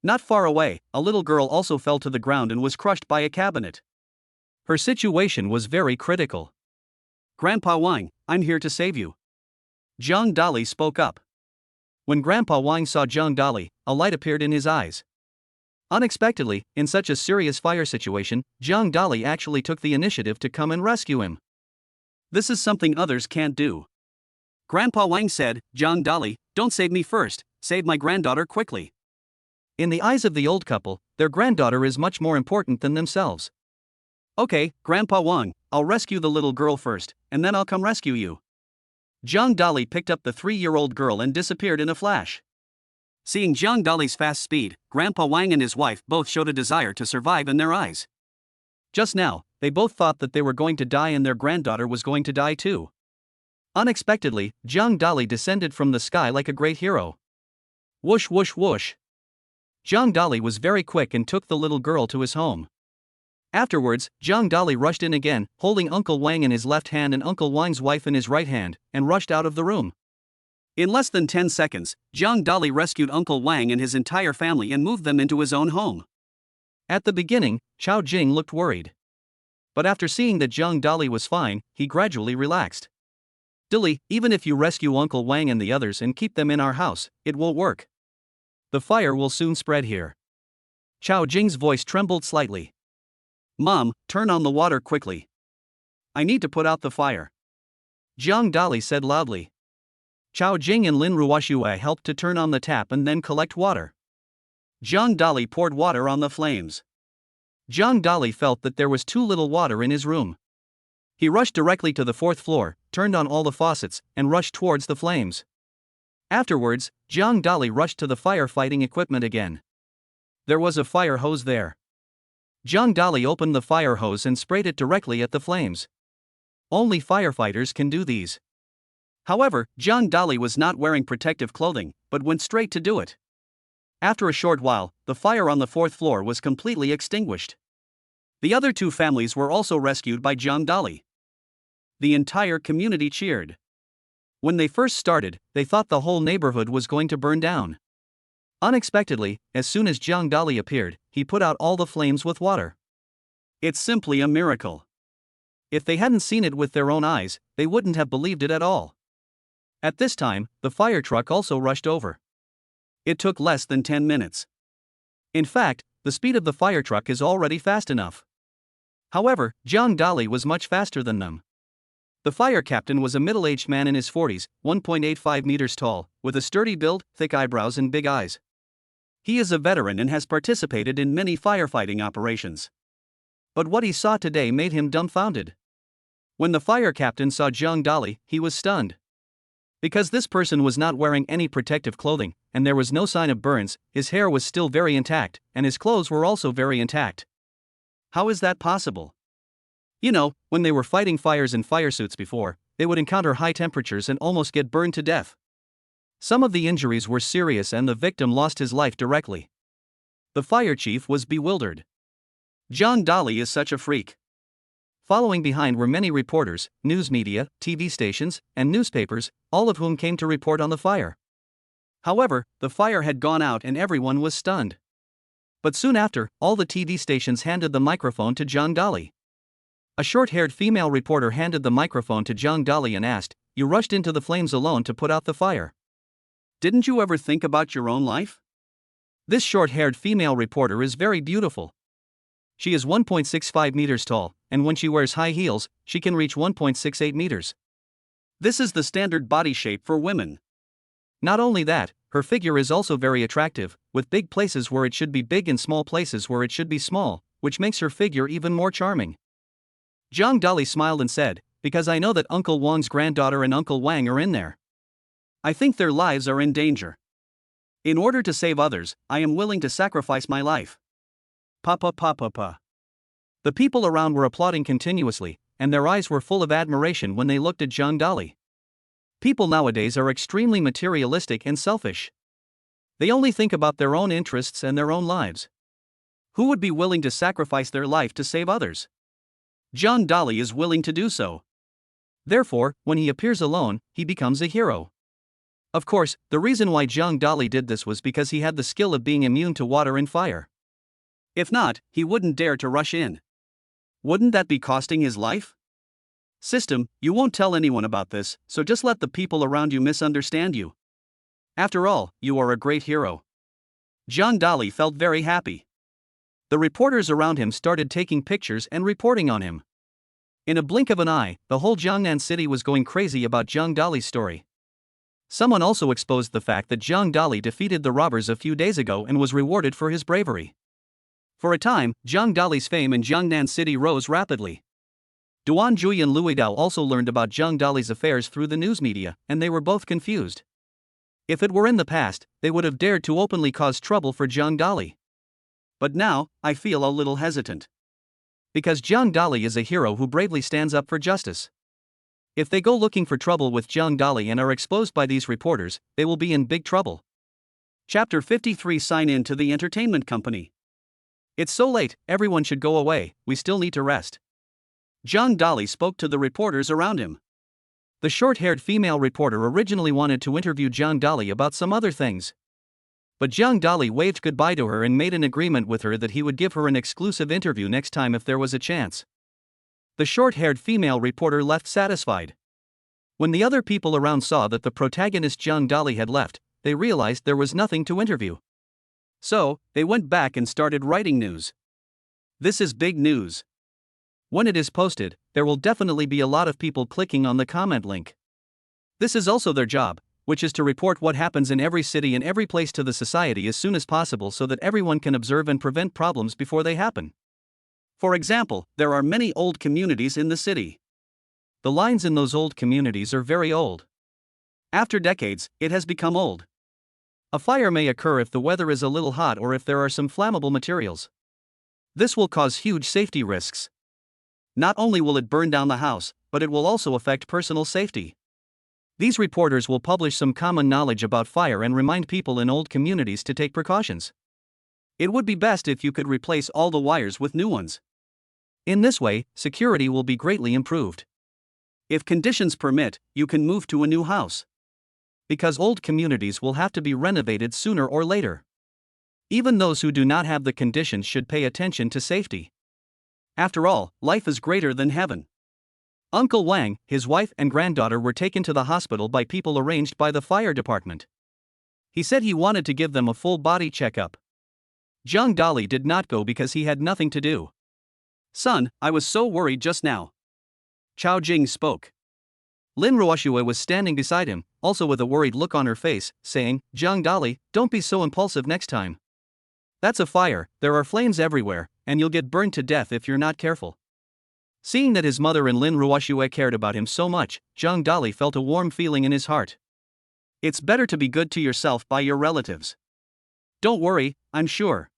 Not far away, a little girl also fell to the ground and was crushed by a cabinet. Her situation was very critical. Grandpa Wang, I'm here to save you. Zhang Dali spoke up. When Grandpa Wang saw Zhang Dali, a light appeared in his eyes. Unexpectedly, in such a serious fire situation, Zhang Dali actually took the initiative to come and rescue him. This is something others can't do. Grandpa Wang said, Zhang Dali, don't save me first, save my granddaughter quickly. In the eyes of the old couple, their granddaughter is much more important than themselves. Okay, Grandpa Wang, I'll rescue the little girl first, and then I'll come rescue you. Zhang Dali picked up the 3-year-old girl and disappeared in a flash. Seeing Zhang Dali's fast speed, Grandpa Wang and his wife both showed a desire to survive in their eyes. Just now, they both thought that they were going to die and their granddaughter was going to die too. Unexpectedly, Zhang Dali descended from the sky like a great hero. Whoosh whoosh whoosh. Zhang Dali was very quick and took the little girl to his home. Afterwards, Zhang Dali rushed in again, holding Uncle Wang in his left hand and Uncle Wang's wife in his right hand, and rushed out of the room. In less than 10 seconds, Zhang Dali rescued Uncle Wang and his entire family and moved them into his own home. At the beginning, Chao Jing looked worried. But after seeing that Zhang Dali was fine, he gradually relaxed. Dali, even if you rescue Uncle Wang and the others and keep them in our house, it won't work. The fire will soon spread here. Chao Jing's voice trembled slightly. Mom, turn on the water quickly. I need to put out the fire. Zhang Dali said loudly. Chao Jing and Lin Ruoshua helped to turn on the tap and then collect water. Zhang Dali poured water on the flames. Zhang Dali felt that there was too little water in his room. He rushed directly to the fourth floor, turned on all the faucets, and rushed towards the flames. Afterwards, Zhang Dali rushed to the firefighting equipment again. There was a fire hose there. Zhang Dali opened the fire hose and sprayed it directly at the flames. Only firefighters can do these. However, Zhang Dali was not wearing protective clothing, but went straight to do it. After a short while, the fire on the fourth floor was completely extinguished. The other two families were also rescued by Zhang Dali. The entire community cheered. When they first started, they thought the whole neighborhood was going to burn down. Unexpectedly, as soon as Zhang Dali appeared, he put out all the flames with water. It's simply a miracle. If they hadn't seen it with their own eyes, they wouldn't have believed it at all. At this time, the fire truck also rushed over. It took less than 10 minutes. In fact, the speed of the fire truck is already fast enough. However, John Dolly was much faster than them. The fire captain was a middle-aged man in his 40s, 1.85 meters tall, with a sturdy build, thick eyebrows and big eyes. He is a veteran and has participated in many firefighting operations. But what he saw today made him dumbfounded. When the fire captain saw John Dolly, he was stunned. Because this person was not wearing any protective clothing, and there was no sign of burns, his hair was still very intact, and his clothes were also very intact. How is that possible? You know, when they were fighting fires in fire suits before, they would encounter high temperatures and almost get burned to death. Some of the injuries were serious and the victim lost his life directly. The fire chief was bewildered. John Dolly is such a freak. Following behind were many reporters, news media, TV stations, and newspapers, all of whom came to report on the fire. However, the fire had gone out and everyone was stunned. But soon after, all the TV stations handed the microphone to John Dolly. A short-haired female reporter handed the microphone to John Dolly and asked, "You rushed into the flames alone to put out the fire. Didn't you ever think about your own life?" This short-haired female reporter is very beautiful. She is 1.65 meters tall, and when she wears high heels, she can reach 1.68 meters. This is the standard body shape for women. Not only that, her figure is also very attractive, with big places where it should be big and small places where it should be small, which makes her figure even more charming. John Dolly smiled and said, "Because I know that Uncle Wang's granddaughter and Uncle Wang are in there. I think their lives are in danger. In order to save others, I am willing to sacrifice my life." Pa. The people around were applauding continuously, and their eyes were full of admiration when they looked at John Dolly. People nowadays are extremely materialistic and selfish. They only think about their own interests and their own lives. Who would be willing to sacrifice their life to save others? John Dolly is willing to do so. Therefore, when he appears alone, he becomes a hero. Of course, the reason why John Dolly did this was because he had the skill of being immune to water and fire. If not, he wouldn't dare to rush in. Wouldn't that be costing his life? System, you won't tell anyone about this, so just let the people around you misunderstand you. After all, you are a great hero. John Dolly felt very happy. The reporters around him started taking pictures and reporting on him. In a blink of an eye, the whole Jiangnan city was going crazy about John Dolly's story. Someone also exposed the fact that John Dolly defeated the robbers a few days ago and was rewarded for his bravery. For a time, John Dolly's fame in Jiangnan City rose rapidly. Duan Jui and Lui Dao also learned about John Dolly's affairs through the news media, and they were both confused. If it were in the past, they would have dared to openly cause trouble for John Dolly. But now, I feel a little hesitant. Because John Dolly is a hero who bravely stands up for justice. If they go looking for trouble with John Dolly and are exposed by these reporters, they will be in big trouble. Chapter 53 Sign in to the entertainment company. It's so late, everyone should go away, we still need to rest. John Dolly spoke to the reporters around him. The short-haired female reporter originally wanted to interview John Dolly about some other things. But John Dolly waved goodbye to her and made an agreement with her that he would give her an exclusive interview next time if there was a chance. The short-haired female reporter left satisfied. When the other people around saw that the protagonist John Dolly had left, they realized there was nothing to interview. So, they went back and started writing news. This is big news. When it is posted, there will definitely be a lot of people clicking on the comment link. This is also their job, which is to report what happens in every city and every place to the society as soon as possible so that everyone can observe and prevent problems before they happen. For example, there are many old communities in the city. The lines in those old communities are very old. After decades, it has become old. A fire may occur if the weather is a little hot or if there are some flammable materials. This will cause huge safety risks. Not only will it burn down the house, but it will also affect personal safety. These reporters will publish some common knowledge about fire and remind people in old communities to take precautions. It would be best if you could replace all the wires with new ones. In this way, security will be greatly improved. If conditions permit, you can move to a new house. Because old communities will have to be renovated sooner or later. Even those who do not have the conditions should pay attention to safety. After all, life is greater than heaven. Uncle Wang, his wife and granddaughter were taken to the hospital by people arranged by the fire department. He said he wanted to give them a full body checkup. Zhang Dali did not go because he had nothing to do. Son, I was so worried just now. Chao Jing spoke. Lin Ruoxue was standing beside him, also with a worried look on her face, saying, Zhang Dali, don't be so impulsive next time. That's a fire, there are flames everywhere, and you'll get burned to death if you're not careful. Seeing that his mother and Lin Ruoxue cared about him so much, Zhang Dali felt a warm feeling in his heart. It's better to be good to yourself by your relatives. Don't worry, I'm sure.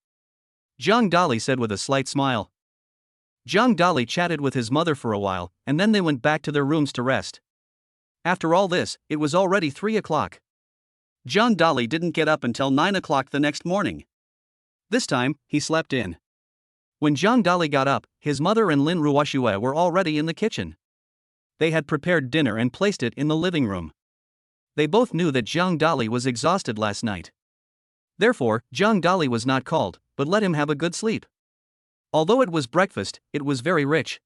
Zhang Dali said with a slight smile. Zhang Dali chatted with his mother for a while, and then they went back to their rooms to rest. After all this, it was already 3 o'clock. Zhang Dali didn't get up until 9 o'clock the next morning. This time, he slept in. When Zhang Dali got up, his mother and Lin Ruoxue were already in the kitchen. They had prepared dinner and placed it in the living room. They both knew that Zhang Dali was exhausted last night. Therefore, Zhang Dali was not called, but let him have a good sleep. Although it was breakfast, it was very rich.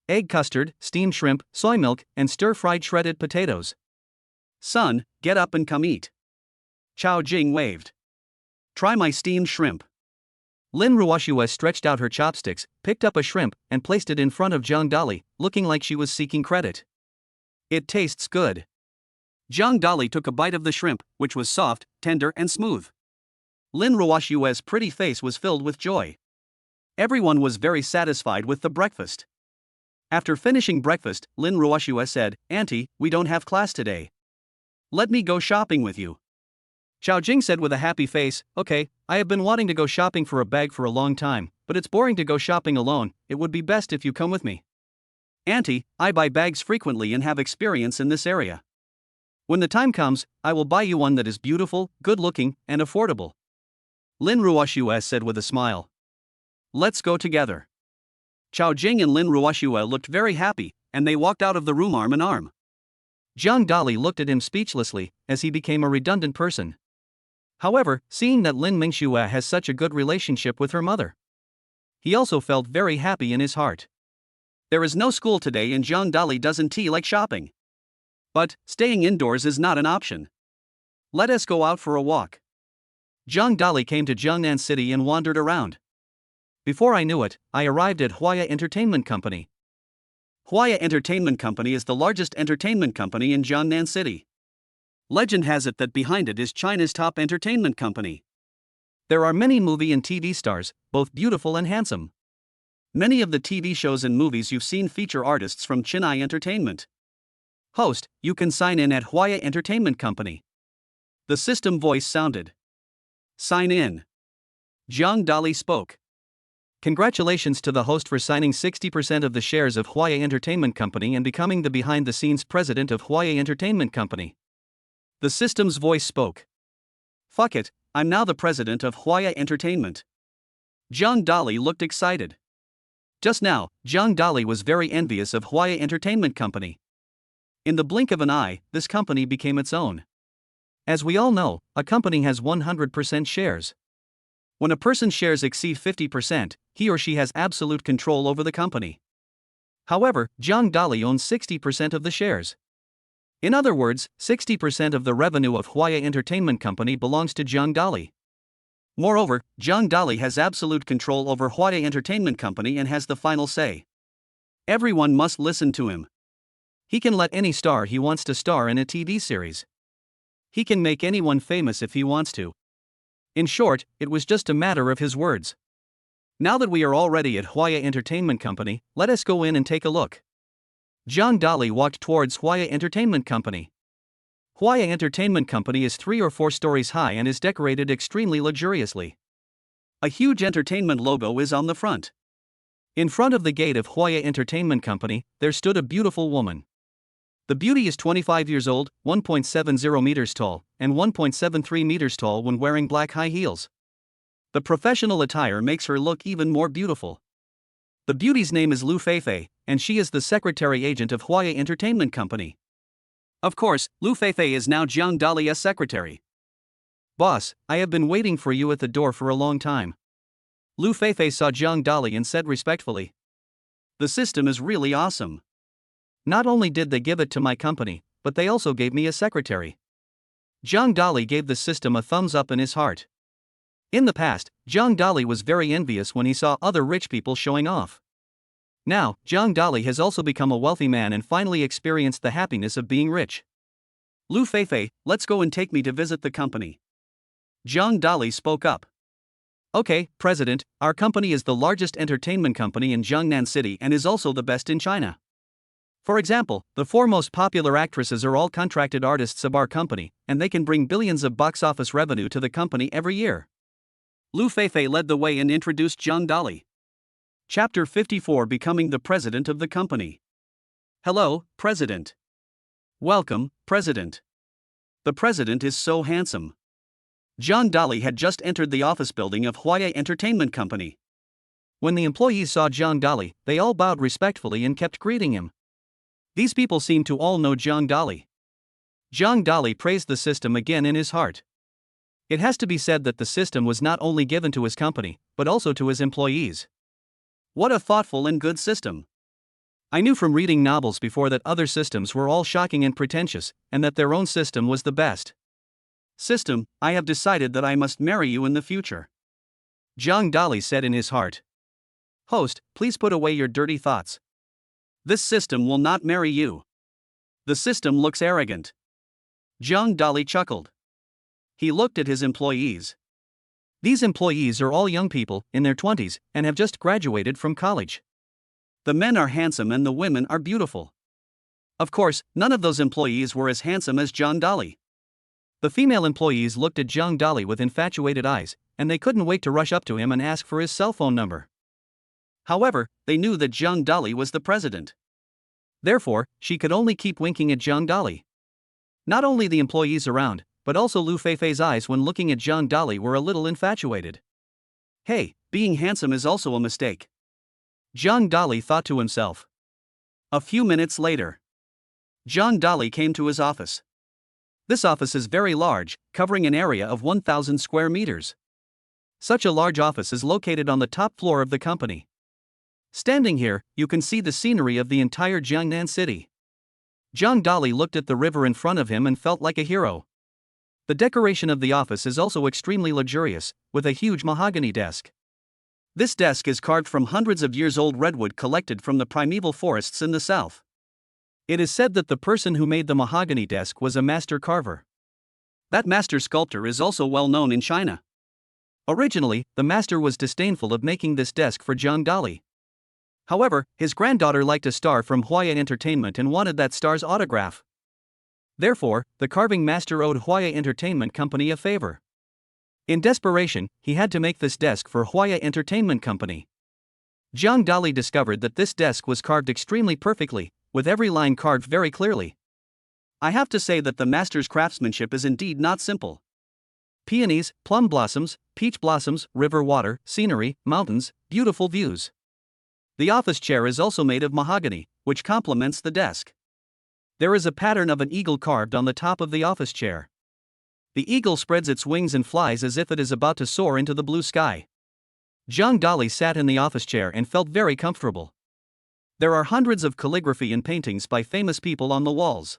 Egg custard, steamed shrimp, soy milk, and stir-fried shredded potatoes. Son, get up and come eat. Chao Jing waved. Try my steamed shrimp. Lin Ruoxue stretched out her chopsticks, picked up a shrimp, and placed it in front of Zhang Dali, looking like she was seeking credit. It tastes good. Zhang Dali took a bite of the shrimp, which was soft, tender, and smooth. Lin Ruoxue's pretty face was filled with joy. Everyone was very satisfied with the breakfast. After finishing breakfast, Lin Ruoxue said, Auntie, we don't have class today. Let me go shopping with you. Chao Jing said with a happy face, Okay, I have been wanting to go shopping for a bag for a long time, but it's boring to go shopping alone, it would be best if you come with me. Auntie, I buy bags frequently and have experience in this area. When the time comes, I will buy you one that is beautiful, good-looking, and affordable. Lin Ruoxue said with a smile. Let's go together. Chao Jing and Lin Ruoxue looked very happy, and they walked out of the room arm in arm. Zhang Dali looked at him speechlessly, as he became a redundant person. However, seeing that Lin Mingxue has such a good relationship with her mother, he also felt very happy in his heart. There is no school today and Zhang Dali doesn't like shopping. But, staying indoors is not an option. Let us go out for a walk. Zhang Dali came to Jiangnan City and wandered around. Before I knew it, I arrived at Huaya Entertainment Company. Huaya Entertainment Company is the largest entertainment company in Jiangnan City. Legend has it that behind it is China's top entertainment company. There are many movie and TV stars, both beautiful and handsome. Many of the TV shows and movies you've seen feature artists from Chinai Entertainment. Host, you can sign in at Huaya Entertainment Company. The system voice sounded. Sign in. Zhang Dali spoke. Congratulations to the host for signing 60% of the shares of Huaya Entertainment Company and becoming the behind-the-scenes president of Huaya Entertainment Company. The system's voice spoke. Fuck it, I'm now the president of Huaya Entertainment. Zhang Dali looked excited. Just now, Zhang Dali was very envious of Huaya Entertainment Company. In the blink of an eye, this company became its own. As we all know, a company has 100% shares. When a person's shares exceed 50%, he or she has absolute control over the company. However, Zhang Dali owns 60% of the shares. In other words, 60% of the revenue of Huaya Entertainment Company belongs to Zhang Dali. Moreover, Zhang Dali has absolute control over Huaya Entertainment Company and has the final say. Everyone must listen to him. He can let any star he wants to star in a TV series. He can make anyone famous if he wants to. In short, it was just a matter of his words. Now that we are already at Huaya Entertainment Company, let us go in and take a look. Zhang Dali walked towards Huaya Entertainment Company. Huaya Entertainment Company is 3 or 4 stories high and is decorated extremely luxuriously. A huge entertainment logo is on the front. In front of the gate of Huaya Entertainment Company, there stood a beautiful woman. The beauty is 25 years old, 1.70 meters tall, and 1.73 meters tall when wearing black high heels. The professional attire makes her look even more beautiful. The beauty's name is Lu Feifei, and she is the secretary agent of Huaya Entertainment Company. Of course, Lu Feifei is now Zhang Dali's secretary. Boss, I have been waiting for you at the door for a long time. Lu Feifei saw Zhang Dali and said respectfully. The system is really awesome. Not only did they give it to my company, but they also gave me a secretary. Zhang Dali gave the system a thumbs up in his heart. In the past, Zhang Dali was very envious when he saw other rich people showing off. Now, Zhang Dali has also become a wealthy man and finally experienced the happiness of being rich. Lu Feifei, let's go and take me to visit the company. Zhang Dali spoke up. Okay, President, our company is the largest entertainment company in Jiangnan City and is also the best in China. For example, the 4 most popular actresses are all contracted artists of our company, and they can bring billions of box office revenue to the company every year. Lu Feifei led the way and introduced Zhang Dali. Chapter 54, Becoming the President of the Company. Hello, President. Welcome, President. The President is so handsome. Zhang Dali had just entered the office building of Huaya Entertainment Company. When the employees saw Zhang Dali, they all bowed respectfully and kept greeting him. These people seemed to all know Zhang Dali. Zhang Dali praised the system again in his heart. It has to be said that the system was not only given to his company, but also to his employees. What a thoughtful and good system. I knew from reading novels before that other systems were all shocking and pretentious, and that their own system was the best. System, I have decided that I must marry you in the future. Zhang Dali said in his heart. Host, please put away your dirty thoughts. This system will not marry you. The system looks arrogant. Zhang Dali chuckled. He looked at his employees. These employees are all young people, in their 20s, and have just graduated from college. The men are handsome and the women are beautiful. Of course, none of those employees were as handsome as Zhang Dali. The female employees looked at Zhang Dali with infatuated eyes, and they couldn't wait to rush up to him and ask for his cell phone number. However, they knew that Zhang Dali was the president. Therefore, she could only keep winking at Zhang Dali. Not only the employees around, but also Lu Feifei's eyes when looking at Zhang Dali were a little infatuated. Hey, being handsome is also a mistake. Zhang Dali thought to himself. A few minutes later, Zhang Dali came to his office. This office is very large, covering an area of 1,000 square meters. Such a large office is located on the top floor of the company. Standing here, you can see the scenery of the entire Jiangnan city. Zhang Dali looked at the river in front of him and felt like a hero. The decoration of the office is also extremely luxurious, with a huge mahogany desk. This desk is carved from hundreds of years old redwood collected from the primeval forests in the south. It is said that the person who made the mahogany desk was a master carver. That master sculptor is also well known in China. Originally, the master was disdainful of making this desk for Zhang Dali. However, his granddaughter liked a star from Huaya Entertainment and wanted that star's autograph. Therefore, the carving master owed Huaya Entertainment Company a favor. In desperation, he had to make this desk for Huaya Entertainment Company. Zhang Dali discovered that this desk was carved extremely perfectly, with every line carved very clearly. I have to say that the master's craftsmanship is indeed not simple. Peonies, plum blossoms, peach blossoms, river water, scenery, mountains, beautiful views. The office chair is also made of mahogany, which complements the desk. There is a pattern of an eagle carved on the top of the office chair. The eagle spreads its wings and flies as if it is about to soar into the blue sky. Zhang Dali sat in the office chair and felt very comfortable. There are hundreds of calligraphy and paintings by famous people on the walls.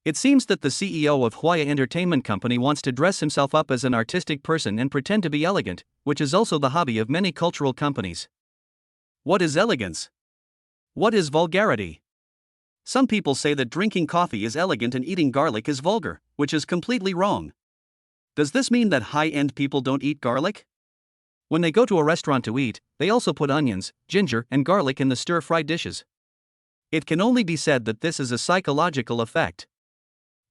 It seems that the CEO of Huaya Entertainment Company wants to dress himself up as an artistic person and pretend to be elegant, which is also the hobby of many cultural companies. What is elegance? What is vulgarity? Some people say that drinking coffee is elegant and eating garlic is vulgar, which is completely wrong. Does this mean that high-end people don't eat garlic? When they go to a restaurant to eat, they also put onions, ginger, and garlic in the stir-fried dishes. It can only be said that this is a psychological effect.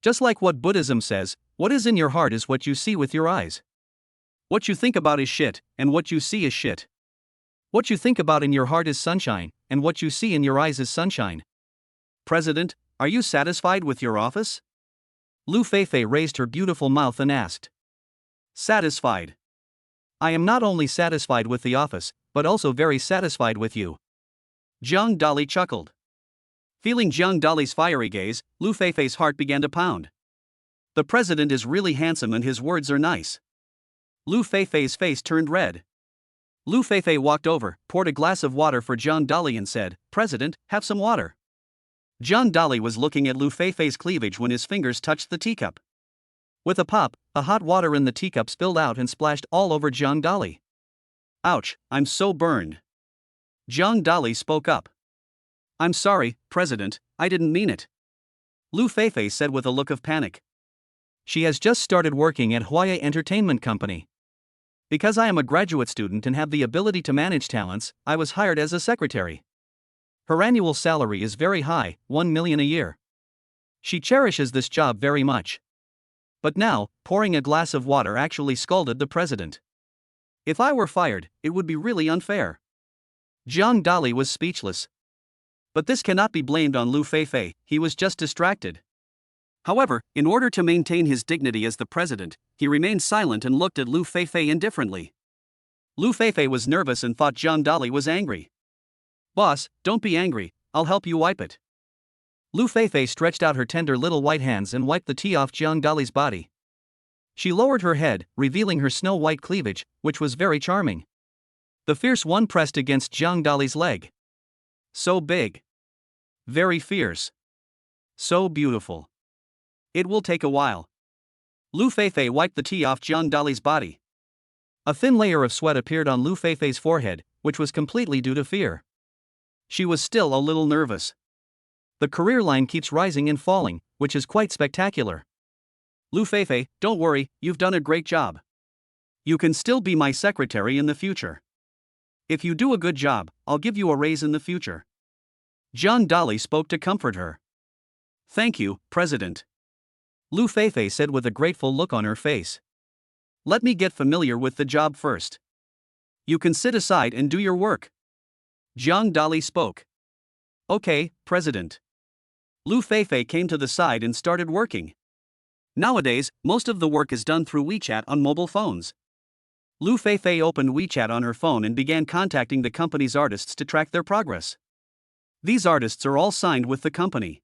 Just like what Buddhism says, what is in your heart is what you see with your eyes. What you think about is shit, and what you see is shit. What you think about in your heart is sunshine, and what you see in your eyes is sunshine. President, are you satisfied with your office? Lu Feifei raised her beautiful mouth and asked. Satisfied. I am not only satisfied with the office, but also very satisfied with you. Zhang Dali chuckled. Feeling Zhang Dali's fiery gaze, Lu Feifei's heart began to pound. The president is really handsome and his words are nice. Lu Feifei's face turned red. Lu Feifei walked over, poured a glass of water for Zhang Dali and said, President, have some water. John Dolly was looking at Lu Feifei's cleavage when his fingers touched the teacup. With a pop, the hot water in the teacup spilled out and splashed all over John Dolly. Ouch, I'm so burned. John Dolly spoke up. I'm sorry, President, I didn't mean it. Lu Feifei said with a look of panic. She has just started working at Huaya Entertainment Company. Because I am a graduate student and have the ability to manage talents, I was hired as a secretary. Her annual salary is very high, 1 million a year. She cherishes this job very much. But now, pouring a glass of water actually scalded the president. If I were fired, it would be really unfair. John Dolly was speechless. But this cannot be blamed on Lu Feifei, he was just distracted. However, in order to maintain his dignity as the president, he remained silent and looked at Lu Feifei indifferently. Lu Feifei was nervous and thought John Dolly was angry. Boss, don't be angry, I'll help you wipe it. Lu Feifei stretched out her tender little white hands and wiped the tea off John Dolly's body. She lowered her head, revealing her snow-white cleavage, which was very charming. The fierce one pressed against John Dolly's leg. So big. Very fierce. So beautiful. It will take a while. Lu Feifei wiped the tea off John Dolly's body. A thin layer of sweat appeared on Lu Feifei's forehead, which was completely due to fear. She was still a little nervous. The career line keeps rising and falling, which is quite spectacular. Lu Feifei, don't worry, you've done a great job. You can still be my secretary in the future. If you do a good job, I'll give you a raise in the future. John Dolly spoke to comfort her. Thank you, President. Lu Feifei said with a grateful look on her face. Let me get familiar with the job first. You can sit aside and do your work. John Dolly spoke. Okay, President. Lu Feifei came to the side and started working. Nowadays, most of the work is done through WeChat on mobile phones. Lu Feifei opened WeChat on her phone and began contacting the company's artists to track their progress. These artists are all signed with the company.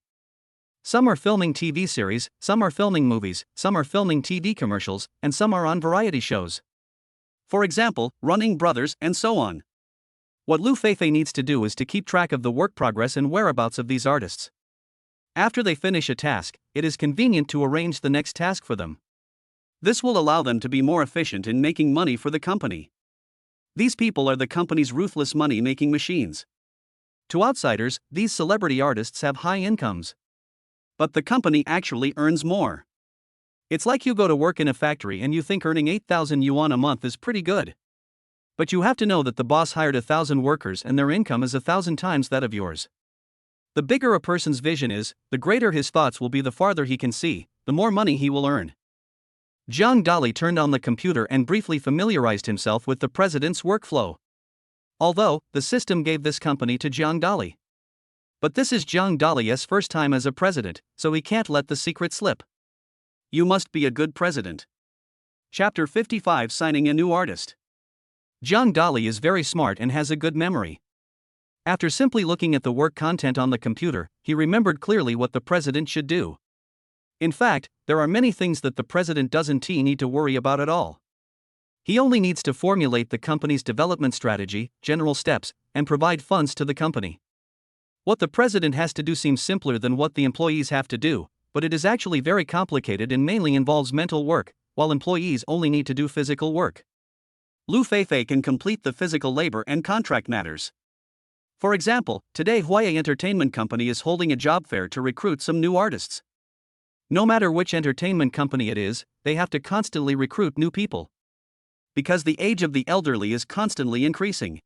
Some are filming TV series, some are filming movies, some are filming TV commercials, and some are on variety shows. For example, Running Brothers and so on. What Lu Feifei needs to do is to keep track of the work progress and whereabouts of these artists. After they finish a task, it is convenient to arrange the next task for them. This will allow them to be more efficient in making money for the company. These people are the company's ruthless money-making machines. To outsiders, these celebrity artists have high incomes. But the company actually earns more. It's like you go to work in a factory and you think earning 8,000 yuan a month is pretty good. But you have to know that the boss hired 1,000 workers and their income is 1,000 times that of yours. The bigger a person's vision is, the greater his thoughts will be, the farther he can see, the more money he will earn. John Dolly turned on the computer and briefly familiarized himself with the president's workflow. Although, the system gave this company to John Dolly. But this is John Dolly's first time as a president, so he can't let the secret slip. You must be a good president. Chapter 55: Signing a new artist. John Dolly is very smart and has a good memory. After simply looking at the work content on the computer, he remembered clearly what the president should do. In fact, there are many things that the president doesn't need to worry about at all. He only needs to formulate the company's development strategy, general steps, and provide funds to the company. What the president has to do seems simpler than what the employees have to do, but it is actually very complicated and mainly involves mental work, while employees only need to do physical work. Lu Feifei can complete the physical labor and contract matters. For example, today Huaya Entertainment Company is holding a job fair to recruit some new artists. No matter which entertainment company it is, they have to constantly recruit new people. Because the age of the elderly is constantly increasing.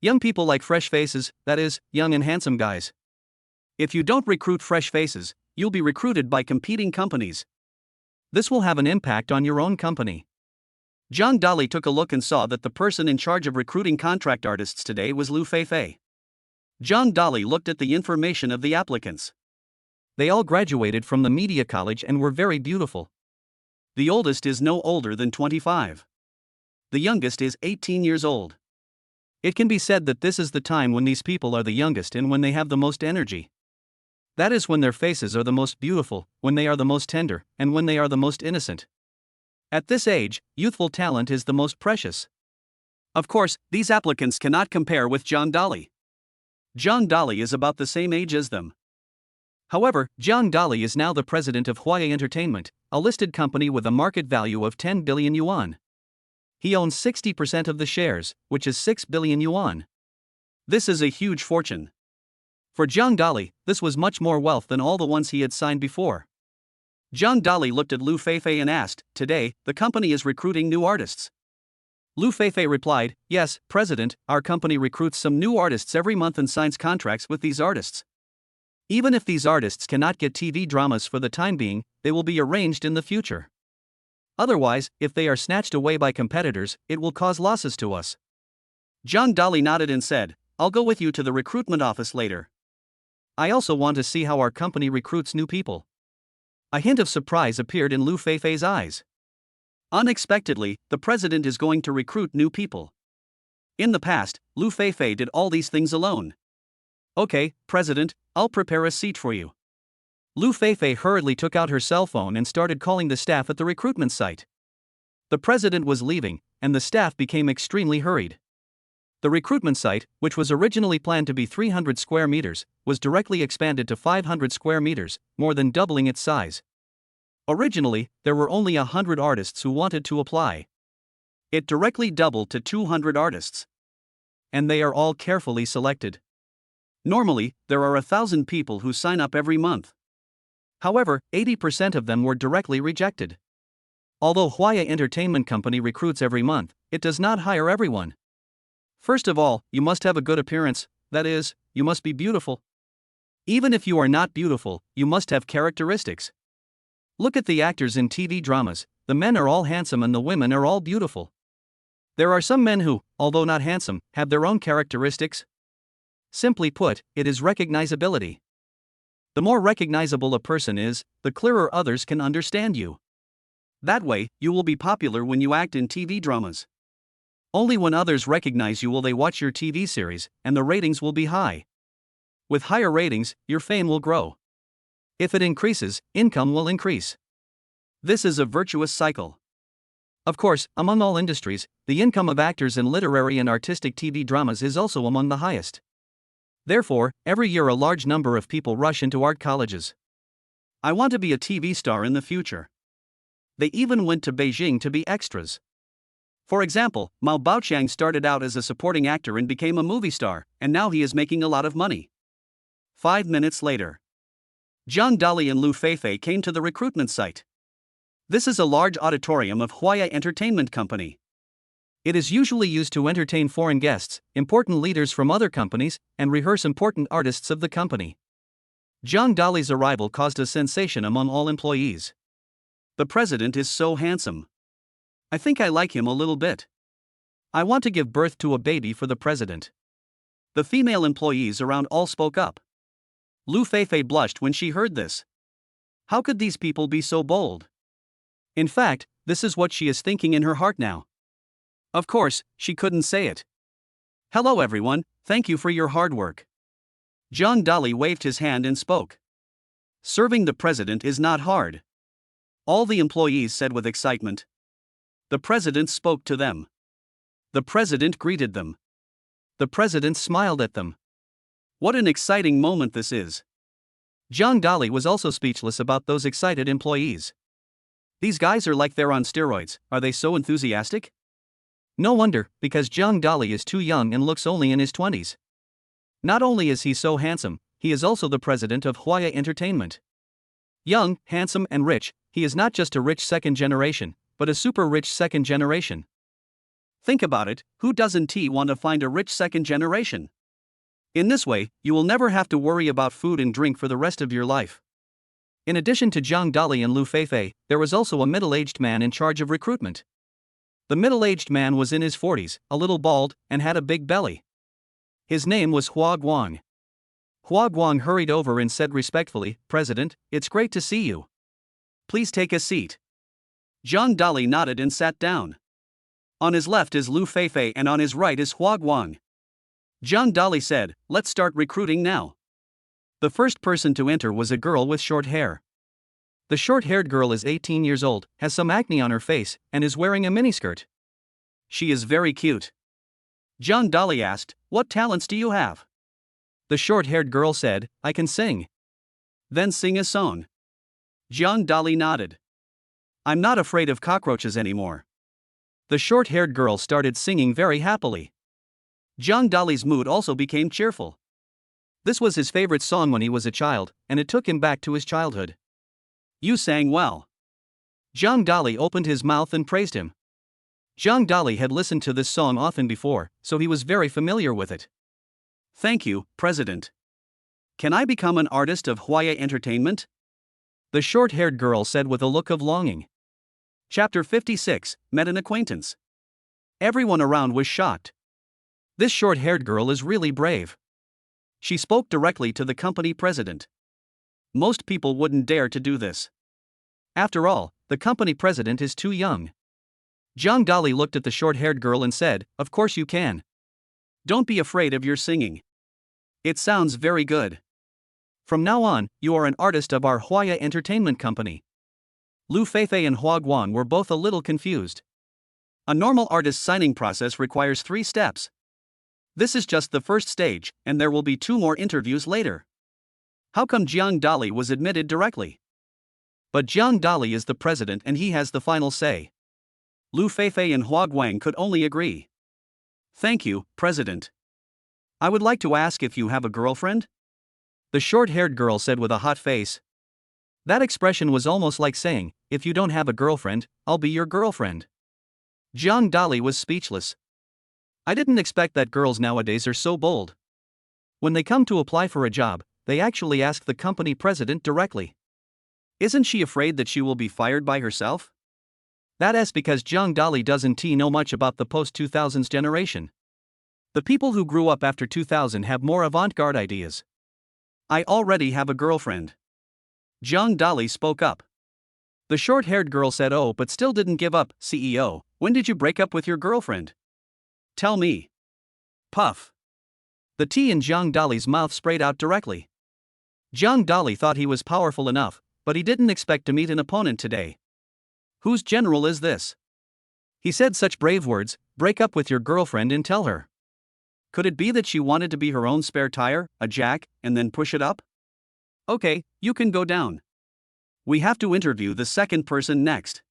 Young people like fresh faces, that is, young and handsome guys. If you don't recruit fresh faces, you'll be recruited by competing companies. This will have an impact on your own company. John Dolly took a look and saw that the person in charge of recruiting contract artists today was Lu Feifei. John Dolly looked at the information of the applicants. They all graduated from the media college and were very beautiful. The oldest is no older than 25. The youngest is 18 years old. It can be said that this is the time when these people are the youngest and when they have the most energy. That is when their faces are the most beautiful, when they are the most tender, and when they are the most innocent. At this age, youthful talent is the most precious. Of course, these applicants cannot compare with John Dolly. John Dolly is about the same age as them. However, Jiang Dali is now the president of Huaya Entertainment, a listed company with a market value of 10 billion yuan. He owns 60% of the shares, which is 6 billion yuan. This is a huge fortune. For Jiang Dali, this was much more wealth than all the ones he had signed before. Jiang Dali looked at Lu Feifei and asked, "Today, the company is recruiting new artists." Lu Feifei replied, "Yes, President, our company recruits some new artists every month and signs contracts with these artists. Even if these artists cannot get TV dramas for the time being, they will be arranged in the future. Otherwise, if they are snatched away by competitors, it will cause losses to us." Jiang Dali nodded and said, "I'll go with you to the recruitment office later. I also want to see how our company recruits new people." A hint of surprise appeared in Lu Feifei's eyes. Unexpectedly, the president is going to recruit new people. In the past, Lu Feifei did all these things alone. "Okay, President, I'll prepare a seat for you." Lu Feifei hurriedly took out her cell phone and started calling the staff at the recruitment site. The president was leaving, and the staff became extremely hurried. The recruitment site, which was originally planned to be 300 square meters, was directly expanded to 500 square meters, more than doubling its size. Originally, there were only 100 artists who wanted to apply. It directly doubled to 200 artists. And they are all carefully selected. Normally, there are 1,000 people who sign up every month. However, 80% of them were directly rejected. Although Huaya Entertainment Company recruits every month, it does not hire everyone. First of all, you must have a good appearance, that is, you must be beautiful. Even if you are not beautiful, you must have characteristics. Look at the actors in TV dramas, the men are all handsome and the women are all beautiful. There are some men who, although not handsome, have their own characteristics. Simply put, it is recognizability. The more recognizable a person is, the clearer others can understand you. That way, you will be popular when you act in TV dramas. Only when others recognize you will they watch your TV series, and the ratings will be high. With higher ratings, your fame will grow. If it increases, income will increase. This is a virtuous cycle. Of course, among all industries, the income of actors in literary and artistic TV dramas is also among the highest. Therefore, every year a large number of people rush into art colleges. I want to be a TV star in the future. They even went to Beijing to be extras. For example, Mao Baoqiang started out as a supporting actor and became a movie star, and now he is making a lot of money. 5 minutes later, Jiang Dali and Lu Feifei came to the recruitment site. This is a large auditorium of Huaya Entertainment Company. It is usually used to entertain foreign guests, important leaders from other companies, and rehearse important artists of the company. Jiang Dali's arrival caused a sensation among all employees. The president is so handsome. I think I like him a little bit. I want to give birth to a baby for the president. The female employees around all spoke up. Lu Feifei blushed when she heard this. How could these people be so bold? In fact, this is what she is thinking in her heart now. Of course, she couldn't say it. "Hello everyone, thank you for your hard work." Jiang Dali waved his hand and spoke. Serving the president is not hard. All the employees said with excitement. The president spoke to them. The president greeted them. The president smiled at them. What an exciting moment this is. Jiang Dali was also speechless about those excited employees. These guys are like they're on steroids, are they so enthusiastic? No wonder, because Jiang Dali is too young and looks only in his 20s. Not only is he so handsome, he is also the president of Huaya Entertainment. Young, handsome and rich, he is not just a rich second generation, but a super rich second generation. Think about it, who doesn't want to find a rich second generation? In this way, you will never have to worry about food and drink for the rest of your life. In addition to Jiang Dali and Lu Feifei, there was also a middle-aged man in charge of recruitment. The middle-aged man was in his 40s, a little bald, and had a big belly. His name was Hua Guang. Hua Guang hurried over and said respectfully, "President, it's great to see you. Please take a seat." Jiang Dali nodded and sat down. On his left is Lu Feifei and on his right is Hua Guang. Jiang Dali said, "Let's start recruiting now." The first person to enter was a girl with short hair. The short-haired girl is 18 years old, has some acne on her face, and is wearing a miniskirt. She is very cute. Jiang Dali asked, "What talents do you have?" The short-haired girl said, "I can sing." Then sing a song. Jiang Dali nodded. I'm not afraid of cockroaches anymore. The short-haired girl started singing very happily. Jiang Dali's mood also became cheerful. This was his favorite song when he was a child, and it took him back to his childhood. You sang well. Jiang Dali opened his mouth and praised him. Jiang Dali had listened to this song often before, so he was very familiar with it. Thank you, President. Can I become an artist of Huaya Entertainment? The short-haired girl said with a look of longing. Chapter 56, Met an Acquaintance. Everyone around was shocked. This short-haired girl is really brave. She spoke directly to the company president. Most people wouldn't dare to do this. After all, the company president is too young. Jiang Dali looked at the short-haired girl and said, "Of course you can. Don't be afraid of your singing. It sounds very good. From now on, you are an artist of our Huaya Entertainment Company." Lu Feifei and Hua Guan were both a little confused. A normal artist signing process requires 3 steps. This is just the first stage, and there will be 2 more interviews later. How come Jiang Dali was admitted directly? But Jiang Dali is the president and he has the final say. Lu Feifei and Hua Guang could only agree. Thank you, President. I would like to ask if you have a girlfriend? The short-haired girl said with a hot face. That expression was almost like saying, if you don't have a girlfriend, I'll be your girlfriend. Jiang Dali was speechless. I didn't expect that girls nowadays are so bold. When they come to apply for a job, they actually ask the company president directly. Isn't she afraid that she will be fired by herself? That's because Jiang Dali doesn't know much about the post-2000s generation. The people who grew up after 2000 have more avant-garde ideas. I already have a girlfriend. Jiang Dali spoke up. The short-haired girl said, "Oh, but still didn't give up, CEO. When did you break up with your girlfriend? Tell me." Puff. The tea in Jiang Dali's mouth sprayed out directly. Jiang Dali thought he was powerful enough, but he didn't expect to meet an opponent today. Whose general is this? He said such brave words, break up with your girlfriend and tell her. Could it be that she wanted to be her own spare tire, a jack, and then push it up? Okay, you can go down. We have to interview the second person next.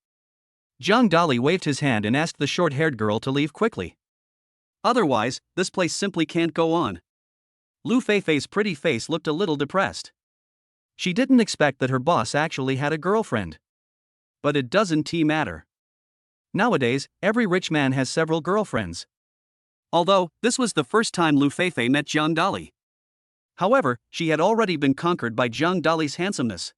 Jiang Dali waved his hand and asked the short-haired girl to leave quickly. Otherwise, this place simply can't go on. Lu Feifei's pretty face looked a little depressed. She didn't expect that her boss actually had a girlfriend. But it doesn't matter. Nowadays, every rich man has several girlfriends. Although, this was the first time Lu Feifei met Jiang Dali. However, she had already been conquered by Jiang Dali's handsomeness.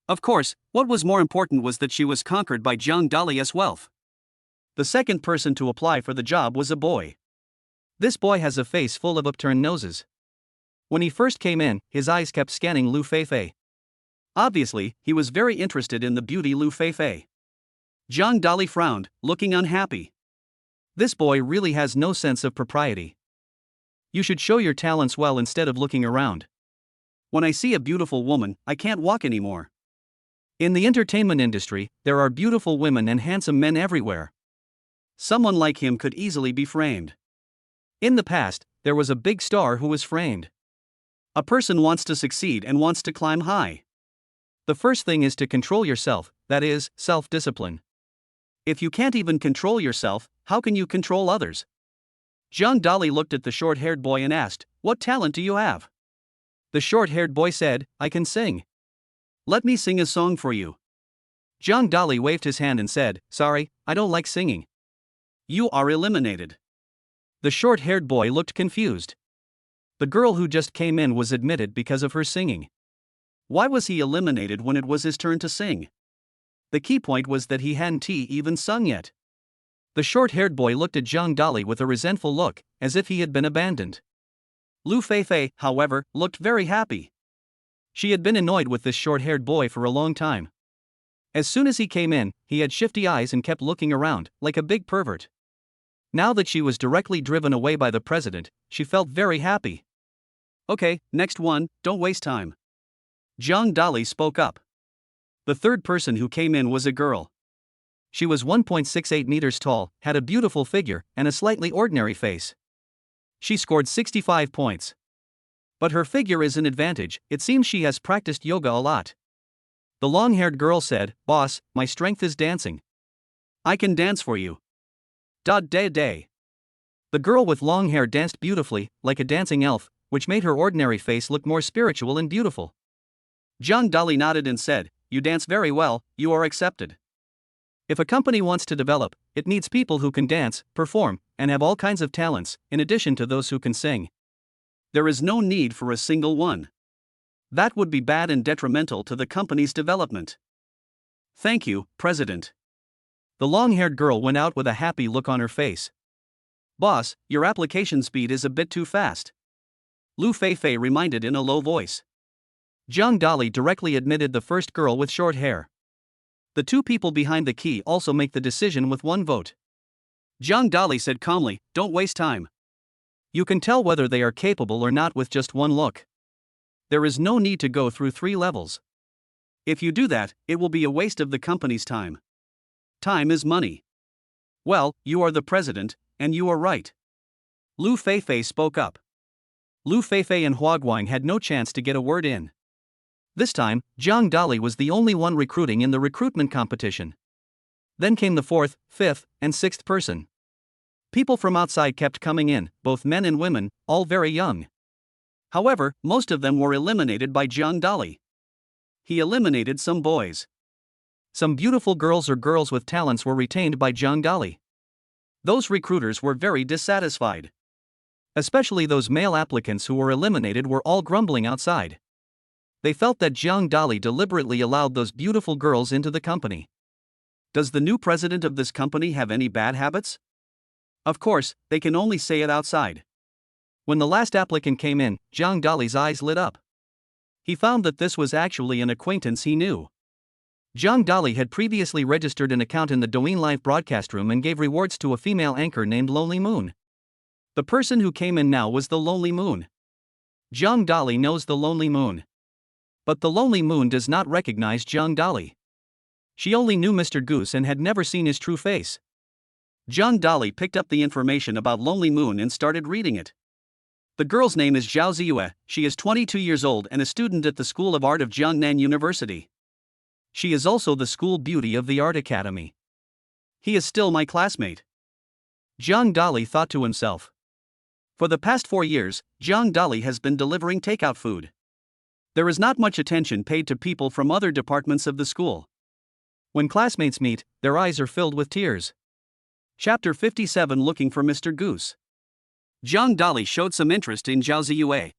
Of course, what was more important was that she was conquered by Jiang Dali's wealth. The second person to apply for the job was a boy. This boy has a face full of upturned noses. When he first came in, his eyes kept scanning Lu Feifei. Obviously, he was very interested in the beauty Lu Feifei. Jiang Dali frowned, looking unhappy. This boy really has no sense of propriety. You should show your talents well instead of looking around. When I see a beautiful woman, I can't walk anymore. In the entertainment industry, there are beautiful women and handsome men everywhere. Someone like him could easily be framed. In the past, there was a big star who was framed. A person wants to succeed and wants to climb high. The first thing is to control yourself, that is, self-discipline. If you can't even control yourself, how can you control others? Jiang Dali looked at the short-haired boy and asked, "What talent do you have?" The short-haired boy said, "I can sing. Let me sing a song for you." Jiang Dali waved his hand and said, "Sorry, I don't like singing. You are eliminated." The short-haired boy looked confused. The girl who just came in was admitted because of her singing. Why was he eliminated when it was his turn to sing? The key point was that he hadn't even sung yet. The short-haired boy looked at Jiang Dali with a resentful look, as if he had been abandoned. Lu Feifei, however, looked very happy. She had been annoyed with this short-haired boy for a long time. As soon as he came in, he had shifty eyes and kept looking around, like a big pervert. Now that she was directly driven away by the president, she felt very happy. Okay, next one, don't waste time. Jiang Dali spoke up. The third person who came in was a girl. She was 1.68 meters tall, had a beautiful figure, and a slightly ordinary face. She scored 65 points. But her figure is an advantage, it seems she has practiced yoga a lot. The long-haired girl said, "Boss, my strength is dancing. I can dance for you." Day. The girl with long hair danced beautifully, like a dancing elf, which made her ordinary face look more spiritual and beautiful. John Dolly nodded and said, "You dance very well, you are accepted. If a company wants to develop, it needs people who can dance, perform, and have all kinds of talents, in addition to those who can sing. There is no need for a single one. That would be bad and detrimental to the company's development. Thank you, President." The long-haired girl went out with a happy look on her face. "Boss, your application speed is a bit too fast," Lu Feifei reminded in a low voice. Zhang Dali directly admitted the first girl with short hair. The two people behind the key also make the decision with one vote. Zhang Dali said calmly, "Don't waste time. You can tell whether they are capable or not with just one look. There is no need to go through 3 levels. If you do that, it will be a waste of the company's time. Time is money." "Well, you are the president, and you are right." Lu Feifei spoke up. Lu Feifei and Hua Guang had no chance to get a word in. This time, Zhang Dali was the only one recruiting in the recruitment competition. Then came the 4th, 5th, and 6th person. People from outside kept coming in, both men and women, all very young. However, most of them were eliminated by Zhang Dali. He eliminated some boys. Some beautiful girls or girls with talents were retained by Zhang Dali. Those recruiters were very dissatisfied. Especially those male applicants who were eliminated were all grumbling outside. They felt that Zhang Dali deliberately allowed those beautiful girls into the company. Does the new president of this company have any bad habits? Of course, they can only say it outside. When the last applicant came in, Zhang Dali's eyes lit up. He found that this was actually an acquaintance he knew. Zhang Dali had previously registered an account in the Douyin live broadcast room and gave rewards to a female anchor named Lonely Moon. The person who came in now was the Lonely Moon. Zhang Dali knows the Lonely Moon. But the Lonely Moon does not recognize Zhang Dali. She only knew Mr. Goose and had never seen his true face. Zhang Dali picked up the information about Lonely Moon and started reading it. The girl's name is Zhao Ziyue, she is 22 years old and a student at the School of Art of Jiangnan University. She is also the school beauty of the Art Academy. He is still my classmate. Zhang Dali thought to himself. For the past 4 years, Zhang Dali has been delivering takeout food. There is not much attention paid to people from other departments of the school. When classmates meet, their eyes are filled with tears. Chapter 57 Looking for Mr. Goose. Zhang Dali showed some interest in Zhao Ziyue.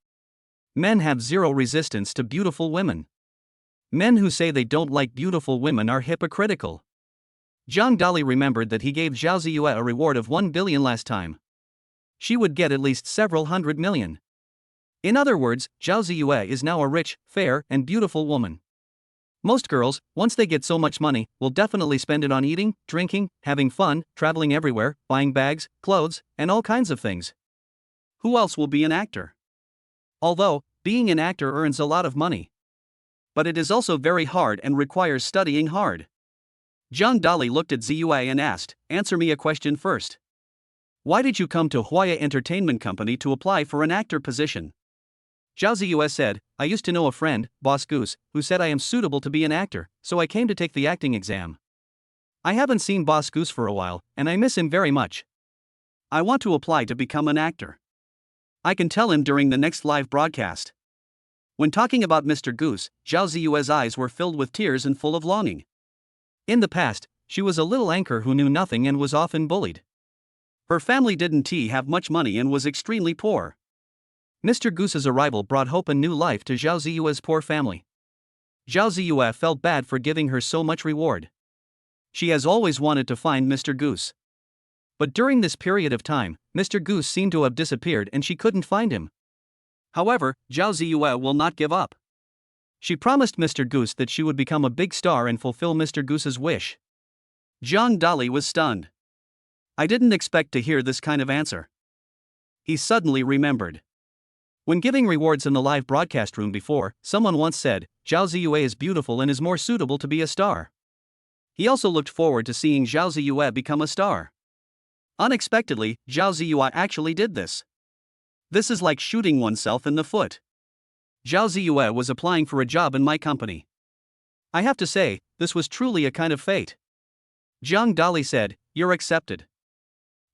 Men have zero resistance to beautiful women. Men who say they don't like beautiful women are hypocritical. Zhang Dali remembered that he gave Zhao Ziyue a reward of 1 billion last time. She would get at least several hundred million. In other words, Zhao Ziyue is now a rich, fair, and beautiful woman. Most girls, once they get so much money, will definitely spend it on eating, drinking, having fun, traveling everywhere, buying bags, clothes, and all kinds of things. Who else will be an actor? Although, being an actor earns a lot of money. But it is also very hard and requires studying hard. Zhang Dali looked at Ziyue and asked, "Answer me a question first. Why did you come to Huaya Entertainment Company to apply for an actor position?" Zhao Ziyue said, "I used to know a friend, Boss Goose, who said I am suitable to be an actor, so I came to take the acting exam. I haven't seen Boss Goose for a while, and I miss him very much. I want to apply to become an actor. I can tell him during the next live broadcast." When talking about Mr. Goose, Zhao Ziyue's eyes were filled with tears and full of longing. In the past, she was a little anchor who knew nothing and was often bullied. Her family didn't have much money and was extremely poor. Mr. Goose's arrival brought hope and new life to Zhao Ziyue's poor family. Zhao Ziyue felt bad for giving her so much reward. She has always wanted to find Mr. Goose. But during this period of time, Mr. Goose seemed to have disappeared and she couldn't find him. However, Zhao Ziyue will not give up. She promised Mr. Goose that she would become a big star and fulfill Mr. Goose's wish. Zhang Dali was stunned. "I didn't expect to hear this kind of answer." He suddenly remembered. When giving rewards in the live broadcast room before, someone once said, "Zhao Ziyue is beautiful and is more suitable to be a star." He also looked forward to seeing Zhao Ziyue become a star. Unexpectedly, Zhao Ziyue actually did this. This is like shooting oneself in the foot. Zhao Ziyue was applying for a job in my company. I have to say, this was truly a kind of fate. Zhang Dali said, "You're accepted."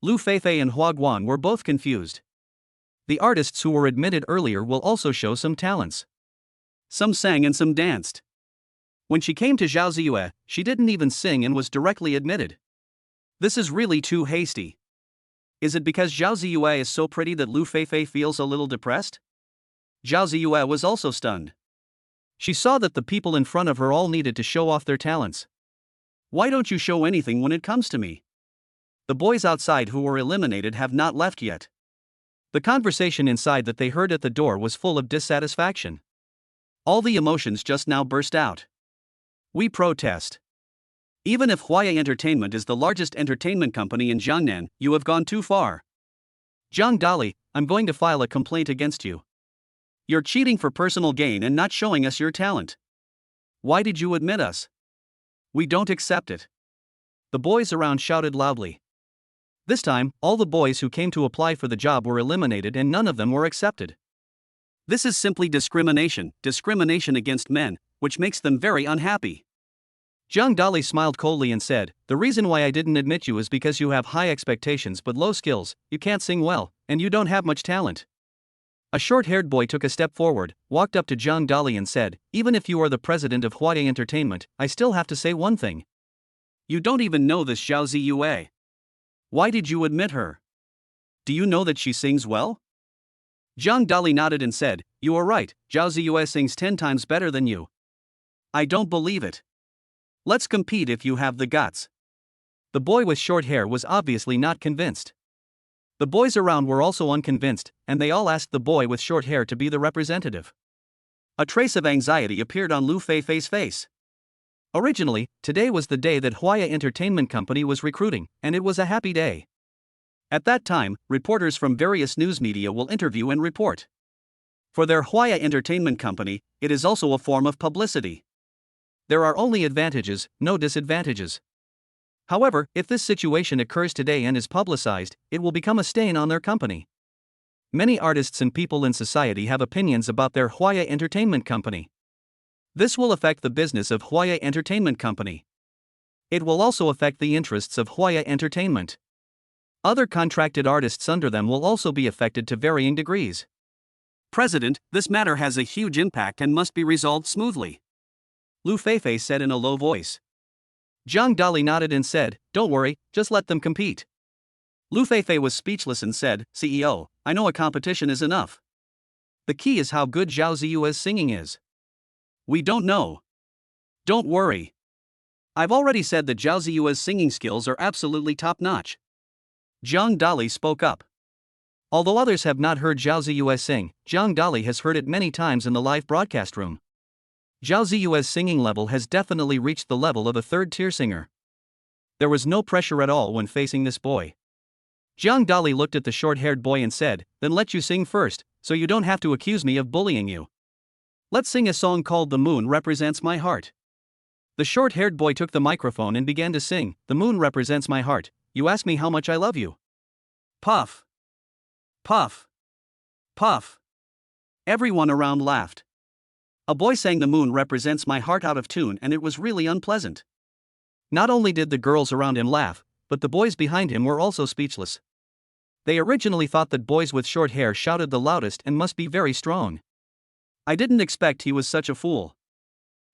Lu Feifei and Hua Guan were both confused. The artists who were admitted earlier will also show some talents. Some sang and some danced. When she came to Zhao Ziyue, she didn't even sing and was directly admitted. This is really too hasty. Is it because Zhao Ziyue is so pretty that Lu Feifei feels a little depressed? Zhao Ziyue was also stunned. She saw that the people in front of her all needed to show off their talents. Why don't you show anything when it comes to me? The boys outside who were eliminated have not left yet. The conversation inside that they heard at the door was full of dissatisfaction. All the emotions just now burst out. We protest. Even if Huaya Entertainment is the largest entertainment company in Jiangnan, you have gone too far. Zhang Dali, I'm going to file a complaint against you. You're cheating for personal gain and not showing us your talent. Why did you admit us? We don't accept it. The boys around shouted loudly. This time, all the boys who came to apply for the job were eliminated and none of them were accepted. This is simply discrimination against men, which makes them very unhappy. Zhang Dali smiled coldly and said, "The reason why I didn't admit you is because you have high expectations but low skills, you can't sing well, and you don't have much talent." A short-haired boy took a step forward, walked up to Zhang Dali and said, "Even if you are the president of Huaya Entertainment, I still have to say one thing. You don't even know this Zhao Ziyue. Why did you admit her? Do you know that she sings well?" Zhang Dali nodded and said, "You are right, Zhao Ziyue sings 10 times better than you. I don't believe it. Let's compete if you have the guts." The boy with short hair was obviously not convinced. The boys around were also unconvinced, and they all asked the boy with short hair to be the representative. A trace of anxiety appeared on Lu Feifei's face. Originally, today was the day that Huaya Entertainment Company was recruiting, and it was a happy day. At that time, reporters from various news media will interview and report. For their Huaya Entertainment Company, it is also a form of publicity. There are only advantages, no disadvantages. However, if this situation occurs today and is publicized, it will become a stain on their company. Many artists and people in society have opinions about their Huaya Entertainment Company. This will affect the business of Huaya Entertainment Company. It will also affect the interests of Huaya Entertainment. Other contracted artists under them will also be affected to varying degrees. President, this matter has a huge impact and must be resolved smoothly, Lu Feifei said in a low voice. Zhang Dali nodded and said, "Don't worry, just let them compete." Lu Feifei was speechless and said, "CEO, I know a competition is enough. The key is how good Zhao Ziyue's singing is. We don't know. Don't worry. I've already said that Zhao Ziyue's singing skills are absolutely top-notch." Zhang Dali spoke up. Although others have not heard Zhao Ziyue sing, Zhang Dali has heard it many times in the live broadcast room. Zhao Ziyue's singing level has definitely reached the level of a third-tier singer. There was no pressure at all when facing this boy. Zhang Dali looked at the short-haired boy and said, "Then let you sing first, so you don't have to accuse me of bullying you. Let's sing a song called 'The Moon Represents My Heart.'" The short-haired boy took the microphone and began to sing, "The moon represents my heart, you ask me how much I love you." Puff. Puff. Puff. Everyone around laughed. A boy sang "The Moon Represents My Heart" out of tune, and it was really unpleasant. Not only did the girls around him laugh, but the boys behind him were also speechless. They originally thought that boys with short hair shouted the loudest and must be very strong. I didn't expect he was such a fool.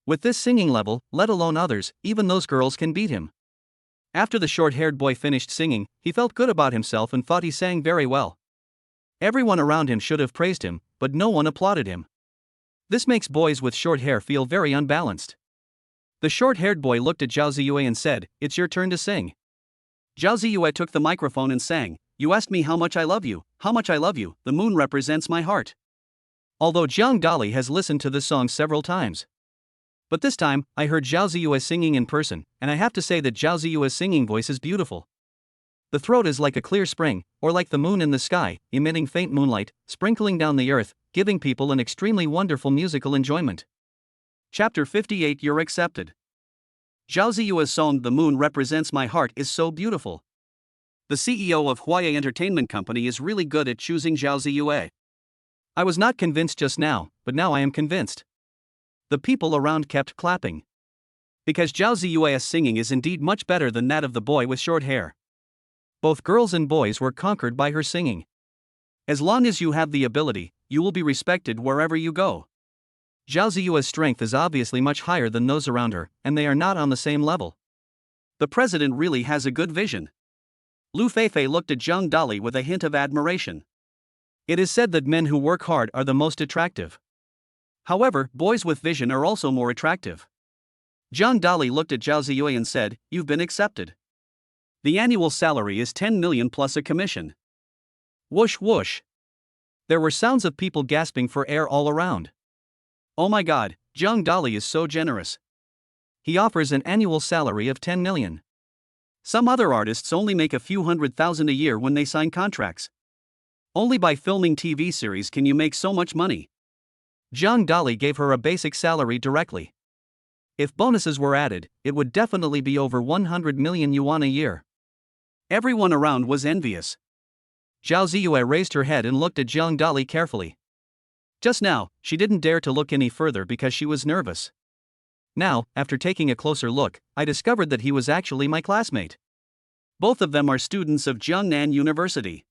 With this singing level, let alone others, even those girls can beat him. After the short-haired boy finished singing, he felt good about himself and thought he sang very well. Everyone around him should have praised him, but no one applauded him. This makes boys with short hair feel very unbalanced. The short-haired boy looked at Zhao Ziyue and said, "It's your turn to sing." Zhao Ziyue took the microphone and sang, "You asked me how much I love you, the moon represents my heart." Although Zhang Dali has listened to this song several times. But this time, I heard Zhao Ziyue singing in person, and I have to say that Zhao Ziyue's singing voice is beautiful. The throat is like a clear spring, or like the moon in the sky, emitting faint moonlight, sprinkling down the earth, giving people an extremely wonderful musical enjoyment. Chapter 58. You're accepted. Zhao Ziyue's song "The Moon Represents My Heart" is so beautiful. The CEO of Huaya Entertainment Company is really good at choosing Zhao Ziyue. I was not convinced just now, but now I am convinced. The people around kept clapping. Because Zhao Ziyue's singing is indeed much better than that of the boy with short hair. Both girls and boys were conquered by her singing. As long as you have the ability, you will be respected wherever you go. Zhao Ziyue's strength is obviously much higher than those around her, and they are not on the same level. The president really has a good vision. Lu Feifei looked at Zhang Dali with a hint of admiration. It is said that men who work hard are the most attractive. However, boys with vision are also more attractive. Zhang Dali looked at Zhao Ziyue and said, "You've been accepted. The annual salary is 10 million plus a commission." Whoosh whoosh. There were sounds of people gasping for air all around. Oh my god, Zhang Dali is so generous. He offers an annual salary of 10 million. Some other artists only make a few $100,000 a year when they sign contracts. Only by filming TV series can you make so much money. Zhang Dali gave her a basic salary directly. If bonuses were added, it would definitely be over 100 million yuan a year. Everyone around was envious. Zhao Ziyue raised her head and looked at Zhang Dali carefully. Just now, she didn't dare to look any further because she was nervous. Now, after taking a closer look, I discovered that he was actually my classmate. Both of them are students of Jiangnan University.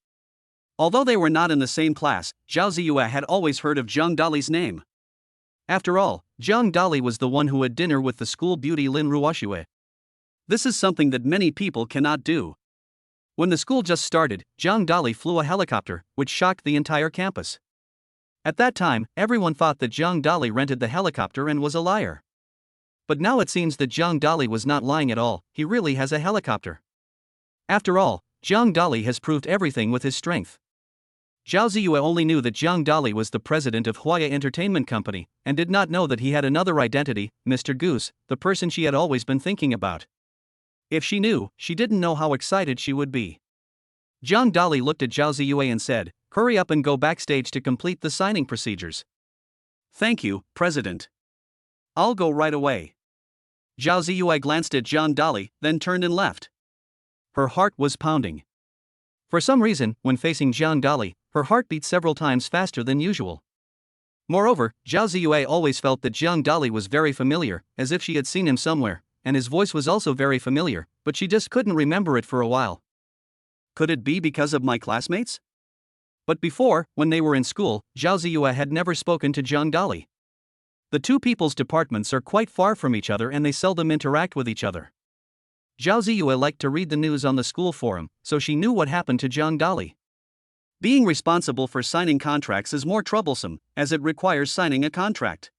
Although they were not in the same class, Zhao Ziyue had always heard of Zhang Dali's name. After all, Zhang Dali was the one who had dinner with the school beauty Lin Ruoxue. This is something that many people cannot do. When the school just started, Zhang Dali flew a helicopter, which shocked the entire campus. At that time, everyone thought that Zhang Dali rented the helicopter and was a liar. But now it seems that Zhang Dali was not lying at all, he really has a helicopter. After all, Zhang Dali has proved everything with his strength. Zhao Ziyue only knew that Zhang Dali was the president of Huaya Entertainment Company, and did not know that he had another identity, Mr. Goose, the person she had always been thinking about. If she knew, she didn't know how excited she would be. Zhang Dali looked at Zhao Ziyue and said, "Hurry up and go backstage to complete the signing procedures." "Thank you, President. I'll go right away." Zhao Ziyue glanced at Zhang Dali, then turned and left. Her heart was pounding. For some reason, when facing Zhang Dali, her heart beat several times faster than usual. Moreover, Zhao Ziyue always felt that Zhang Dali was very familiar, as if she had seen him somewhere, and his voice was also very familiar, but she just couldn't remember it for a while. Could it be because of my classmates? But before, when they were in school, Zhao Ziyue had never spoken to Zhang Dali. The two people's departments are quite far from each other and they seldom interact with each other. Zhao Ziyue liked to read the news on the school forum, so she knew what happened to Zhang Dali. Being responsible for signing contracts is more troublesome, as it requires signing a contract.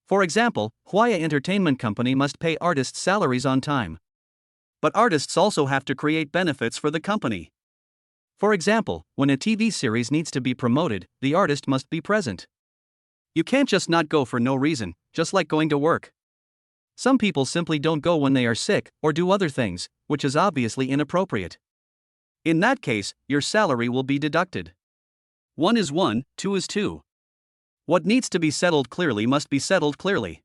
For example, Huaya Entertainment Company must pay artists' salaries on time. But artists also have to create benefits for the company. For example, when a TV series needs to be promoted, the artist must be present. You can't just not go for no reason, just like going to work. Some people simply don't go when they are sick, or do other things, which is obviously inappropriate. In that case, your salary will be deducted. 1 is 1, 2 is 2. What needs to be settled clearly must be settled clearly.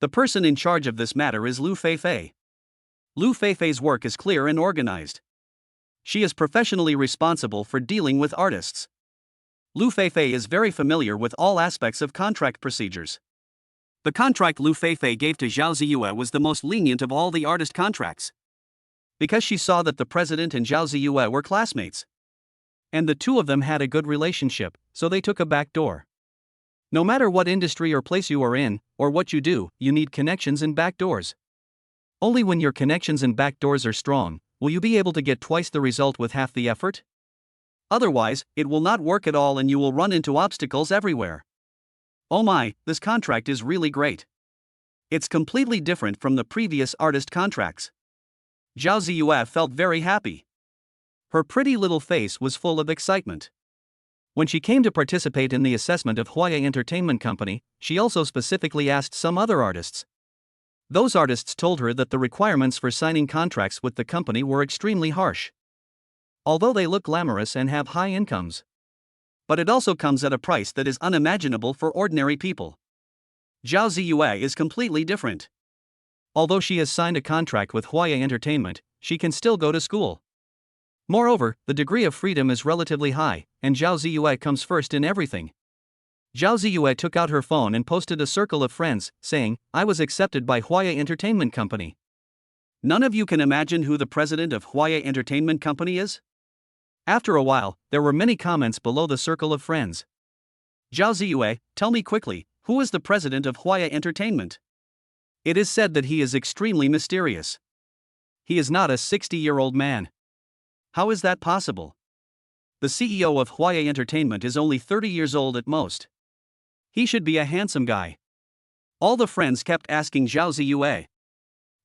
The person in charge of this matter is Lu Feifei. Lu Feifei's work is clear and organized. She is professionally responsible for dealing with artists. Lu Feifei is very familiar with all aspects of contract procedures. The contract Lu Feifei gave to Zhao Ziyue was the most lenient of all the artist contracts. Because she saw that the president and Zhao Ziyue were classmates. And the two of them had a good relationship, so they took a back door. No matter what industry or place you are in, or what you do, you need connections and back doors. Only when your connections and back doors are strong, will you be able to get twice the result with half the effort? Otherwise, it will not work at all and you will run into obstacles everywhere. Oh my, this contract is really great. It's completely different from the previous artist contracts. Zhao Ziyue felt very happy. Her pretty little face was full of excitement. When she came to participate in the assessment of Huaya Entertainment Company, she also specifically asked some other artists. Those artists told her that the requirements for signing contracts with the company were extremely harsh. Although they look glamorous and have high incomes. But it also comes at a price that is unimaginable for ordinary people. Zhao Ziyue is completely different. Although she has signed a contract with Huaya Entertainment, she can still go to school. Moreover, the degree of freedom is relatively high, and Zhao Ziyue comes first in everything. Zhao Ziyue took out her phone and posted a circle of friends, saying, I was accepted by Huaya Entertainment Company. None of you can imagine who the president of Huaya Entertainment Company is? After a while, there were many comments below the circle of friends. Zhao Ziyue, tell me quickly, who is the president of Huaya Entertainment? It is said that he is extremely mysterious. He is not a 60-year-old man. How is that possible? The CEO of Huaya Entertainment is only 30 years old at most. He should be a handsome guy. All the friends kept asking Zhao Ziyue.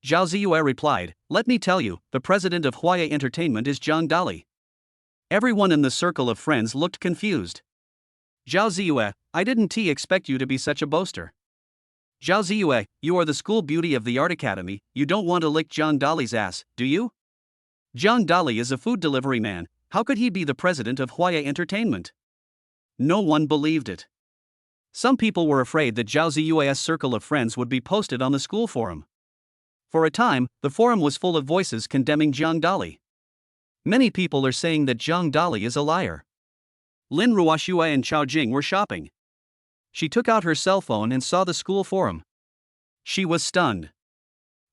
Zhao Ziyue replied, let me tell you, the president of Huaya Entertainment is Zhang Dali. Everyone in the circle of friends looked confused. Zhao Ziyue, I didn't expect you to be such a boaster. Zhao Ziyue, you are the school beauty of the art academy, you don't want to lick Zhang Dali's ass, do you? Zhang Dali is a food delivery man, how could he be the president of Huaya Entertainment? No one believed it. Some people were afraid that Zhao Ziyue's circle of friends would be posted on the school forum. For a time, the forum was full of voices condemning Zhang Dali. Many people are saying that Zhang Dali is a liar. Lin Ruoxue and Chao Jing were shopping. She took out her cell phone and saw the school forum. She was stunned.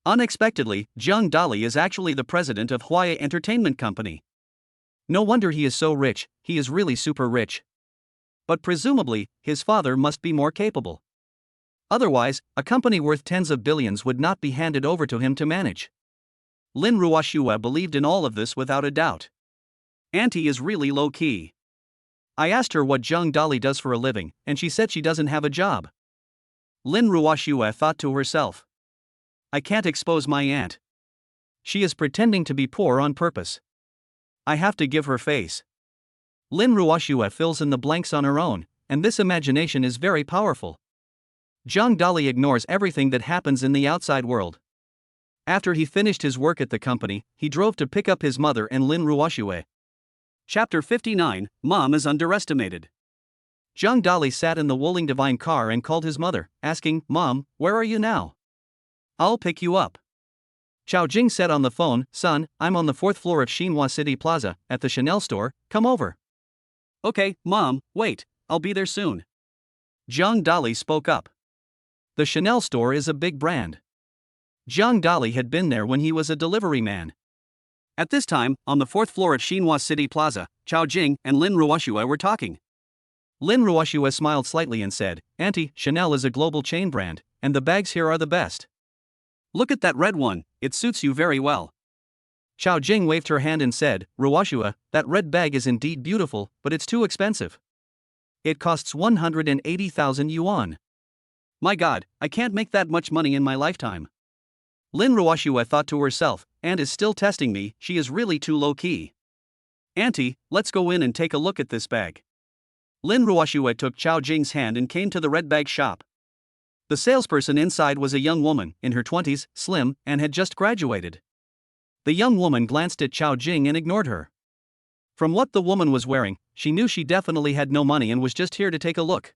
Unexpectedly, Zhang Dali is actually the president of Huaya Entertainment Company. No wonder he is so rich, he is really super rich. But presumably, his father must be more capable. Otherwise, a company worth tens of billions would not be handed over to him to manage. Lin Ruoxue believed in all of this without a doubt. Auntie is really low-key. I asked her what Zhang Dali does for a living, and she said she doesn't have a job. Lin Ruoxue thought to herself. I can't expose my aunt. She is pretending to be poor on purpose. I have to give her face. Lin Ruoxue fills in the blanks on her own, and this imagination is very powerful. Zhang Dali ignores everything that happens in the outside world. After he finished his work at the company, he drove to pick up his mother and Lin Ruoxue. Chapter 59, Mom is Underestimated. Zhang Dali sat in the Wuling Divine car and called his mother, asking, Mom, where are you now? I'll pick you up. Chao Jing said on the phone, Son, I'm on the 4th floor of Xinhua City Plaza, at the Chanel store, come over. Okay, Mom, wait, I'll be there soon. Zhang Dali spoke up. The Chanel store is a big brand. Zhang Dali had been there when he was a delivery man. At this time, on the 4th floor of Xinhua City Plaza, Chao Jing and Lin Ruoxue were talking. Lin Ruoxue smiled slightly and said, Auntie, Chanel is a global chain brand, and the bags here are the best. Look at that red one, it suits you very well. Chao Jing waved her hand and said, Ruoxue, that red bag is indeed beautiful, but it's too expensive. It costs 180,000 yuan. My God, I can't make that much money in my lifetime. Lin Ruoxue thought to herself, Aunt is still testing me, she is really too low-key. Auntie, let's go in and take a look at this bag. Lin Ruoxue took Chao Jing's hand and came to the red bag shop. The salesperson inside was a young woman, in her 20s, slim, and had just graduated. The young woman glanced at Chao Jing and ignored her. From what the woman was wearing, she knew she definitely had no money and was just here to take a look.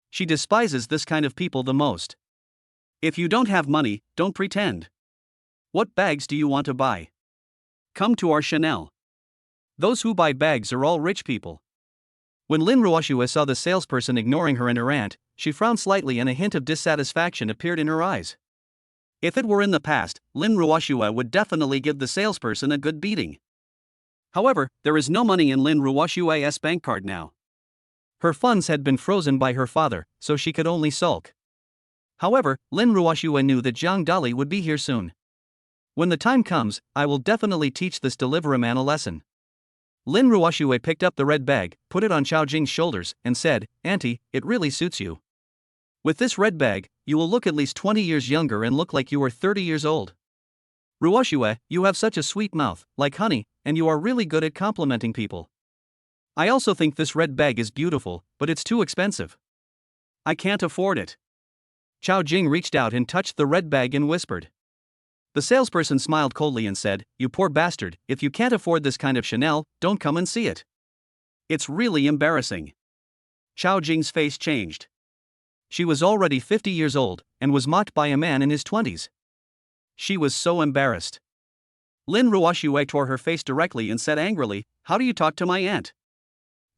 She despises this kind of people the most. If you don't have money, don't pretend. What bags do you want to buy? Come to our Chanel. Those who buy bags are all rich people. When Lin Ruoxue saw the salesperson ignoring her and her aunt, she frowned slightly and a hint of dissatisfaction appeared in her eyes. If it were in the past, Lin Ruoxue would definitely give the salesperson a good beating. However, there is no money in Lin Ruoxue's bank card now. Her funds had been frozen by her father, so she could only sulk. However, Lin Ruoxue knew that Zhang Dali would be here soon. When the time comes, I will definitely teach this delivery man a lesson. Lin Ruoxue picked up the red bag, put it on Chao Jing's shoulders, and said, Auntie, it really suits you. With this red bag, you will look at least 20 years younger and look like you are 30 years old. Ruoxue, you have such a sweet mouth, like honey, and you are really good at complimenting people. I also think this red bag is beautiful, but it's too expensive. I can't afford it. Chao Jing reached out and touched the red bag and whispered. The salesperson smiled coldly and said, You poor bastard, if you can't afford this kind of Chanel, don't come and see it. It's really embarrassing. Chao Jing's face changed. She was already 50 years old, and was mocked by a man in his 20s. She was so embarrassed. Lin Ruoxue tore her face directly and said angrily, How do you talk to my aunt?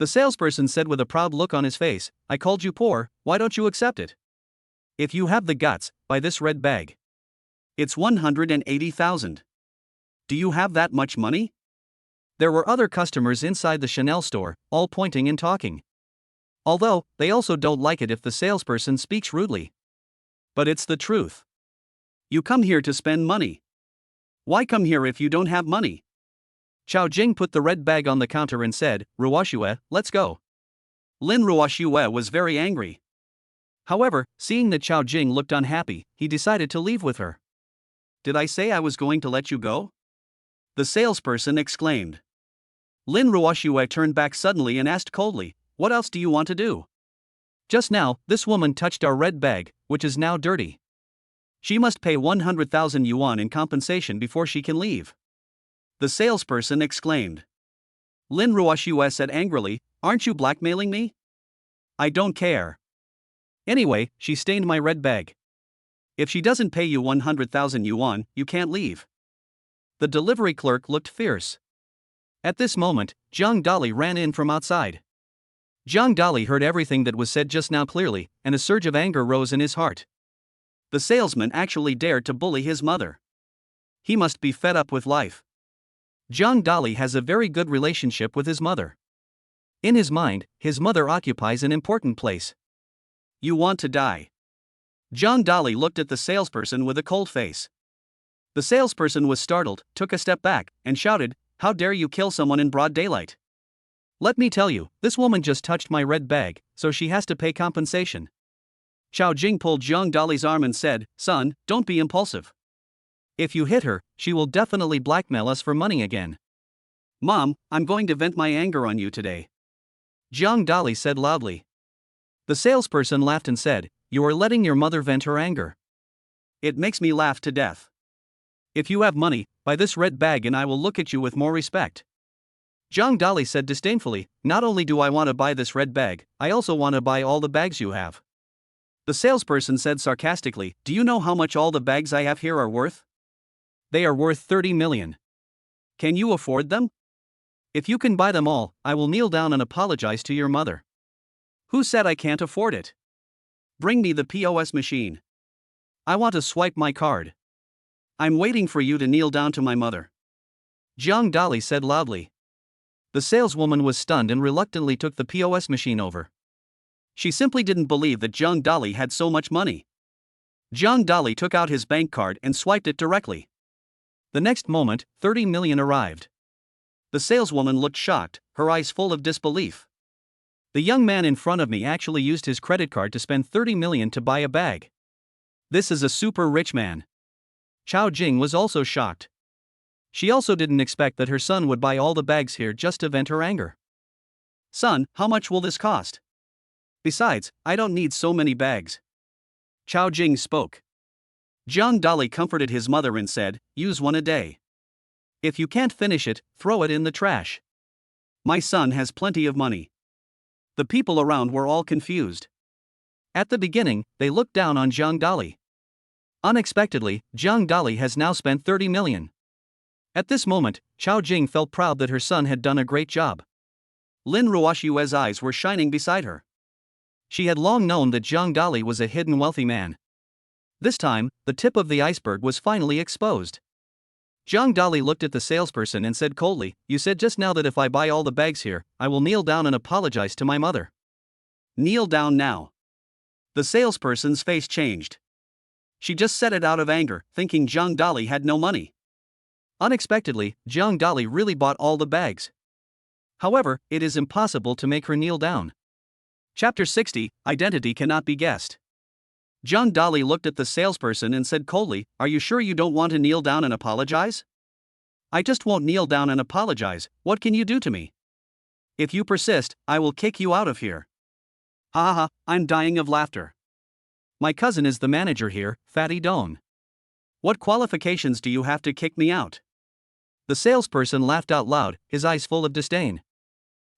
The salesperson said with a proud look on his face, I called you poor, why don't you accept it? If you have the guts, buy this red bag. It's 180,000. Do you have that much money? There were other customers inside the Chanel store, all pointing and talking. Although, they also don't like it if the salesperson speaks rudely. But it's the truth. You come here to spend money. Why come here if you don't have money? Chao Jing put the red bag on the counter and said, Ruoxue, let's go. Lin Ruoxue was very angry. However, seeing that Chao Jing looked unhappy, he decided to leave with her. Did I say I was going to let you go? The salesperson exclaimed. Lin Ruoxue turned back suddenly and asked coldly, what else do you want to do? Just now, this woman touched our red bag, which is now dirty. She must pay 100,000 yuan in compensation before she can leave. The salesperson exclaimed. Lin Ruoxue said angrily, aren't you blackmailing me? I don't care. Anyway, she stained my red bag. If she doesn't pay you 100,000 yuan, you can't leave. The delivery clerk looked fierce. At this moment, Zhang Dali ran in from outside. Zhang Dali heard everything that was said just now clearly, and a surge of anger rose in his heart. The salesman actually dared to bully his mother. He must be fed up with life. Zhang Dali has a very good relationship with his mother. In his mind, his mother occupies an important place. You want to die. Zhang Dali looked at the salesperson with a cold face. The salesperson was startled, took a step back, and shouted, how dare you kill someone in broad daylight? Let me tell you, this woman just touched my red bag, so she has to pay compensation. Chao Jing pulled Zhang Dali's arm and said, son, don't be impulsive. If you hit her, she will definitely blackmail us for money again. Mom, I'm going to vent my anger on you today. Zhang Dali said loudly. The salesperson laughed and said, you are letting your mother vent her anger. It makes me laugh to death. If you have money, buy this red bag and I will look at you with more respect. Zhang Dali said disdainfully, not only do I want to buy this red bag, I also want to buy all the bags you have. The salesperson said sarcastically, do you know how much all the bags I have here are worth? They are worth 30 million. Can you afford them? If you can buy them all, I will kneel down and apologize to your mother. Who said I can't afford it? Bring me the POS machine. I want to swipe my card. I'm waiting for you to kneel down to my mother. Zhang Dali said loudly. The saleswoman was stunned and reluctantly took the POS machine over. She simply didn't believe that Zhang Dali had so much money. Zhang Dali took out his bank card and swiped it directly. The next moment, 30 million arrived. The saleswoman looked shocked, her eyes full of disbelief. The young man in front of me actually used his credit card to spend 30 million to buy a bag. This is a super rich man. Chao Jing was also shocked. She also didn't expect that her son would buy all the bags here just to vent her anger. Son, how much will this cost? Besides, I don't need so many bags. Chao Jing spoke. Zhang Dali comforted his mother and said, use one a day. If you can't finish it, throw it in the trash. My son has plenty of money. The people around were all confused. At the beginning, they looked down on Zhang Dali. Unexpectedly, Zhang Dali has now spent 30 million. At this moment, Chao Jing felt proud that her son had done a great job. Lin Ruoxue's eyes were shining beside her. She had long known that Zhang Dali was a hidden wealthy man. This time, the tip of the iceberg was finally exposed. Zhang Dali looked at the salesperson and said coldly, you said just now that if I buy all the bags here, I will kneel down and apologize to my mother. Kneel down now. The salesperson's face changed. She just said it out of anger, thinking Zhang Dali had no money. Unexpectedly, Zhang Dali really bought all the bags. However, it is impossible to make her kneel down. Chapter 60, Identity Cannot Be Guessed. Zhang Dali looked at the salesperson and said coldly, are you sure you don't want to kneel down and apologize? I just won't kneel down and apologize, what can you do to me? If you persist, I will kick you out of here. Ha ha ha, I'm dying of laughter. My cousin is the manager here, Fatty Don. What qualifications do you have to kick me out? The salesperson laughed out loud, his eyes full of disdain.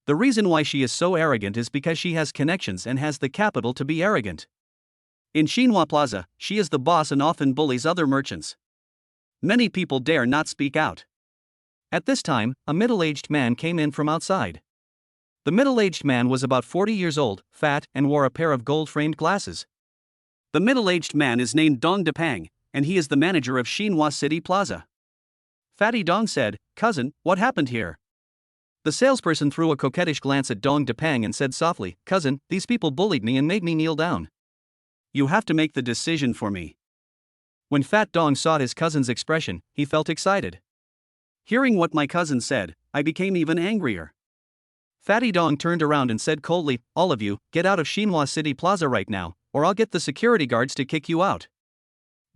The reason why she is so arrogant is because she has connections and has the capital to be arrogant. In Xinhua Plaza, she is the boss and often bullies other merchants. Many people dare not speak out. At this time, a middle-aged man came in from outside. The middle-aged man was about 40 years old, fat, and wore a pair of gold-framed glasses. The middle-aged man is named Dong Depang, and he is the manager of Xinhua City Plaza. Fatty Dong said, "Cousin, what happened here?" The salesperson threw a coquettish glance at Dong Depang and said softly, "Cousin, these people bullied me and made me kneel down. You have to make the decision for me." When Fat Dong saw his cousin's expression, he felt excited. Hearing what my cousin said, I became even angrier. Fatty Dong turned around and said coldly, "All of you, get out of Xinhua City Plaza right now, or I'll get the security guards to kick you out."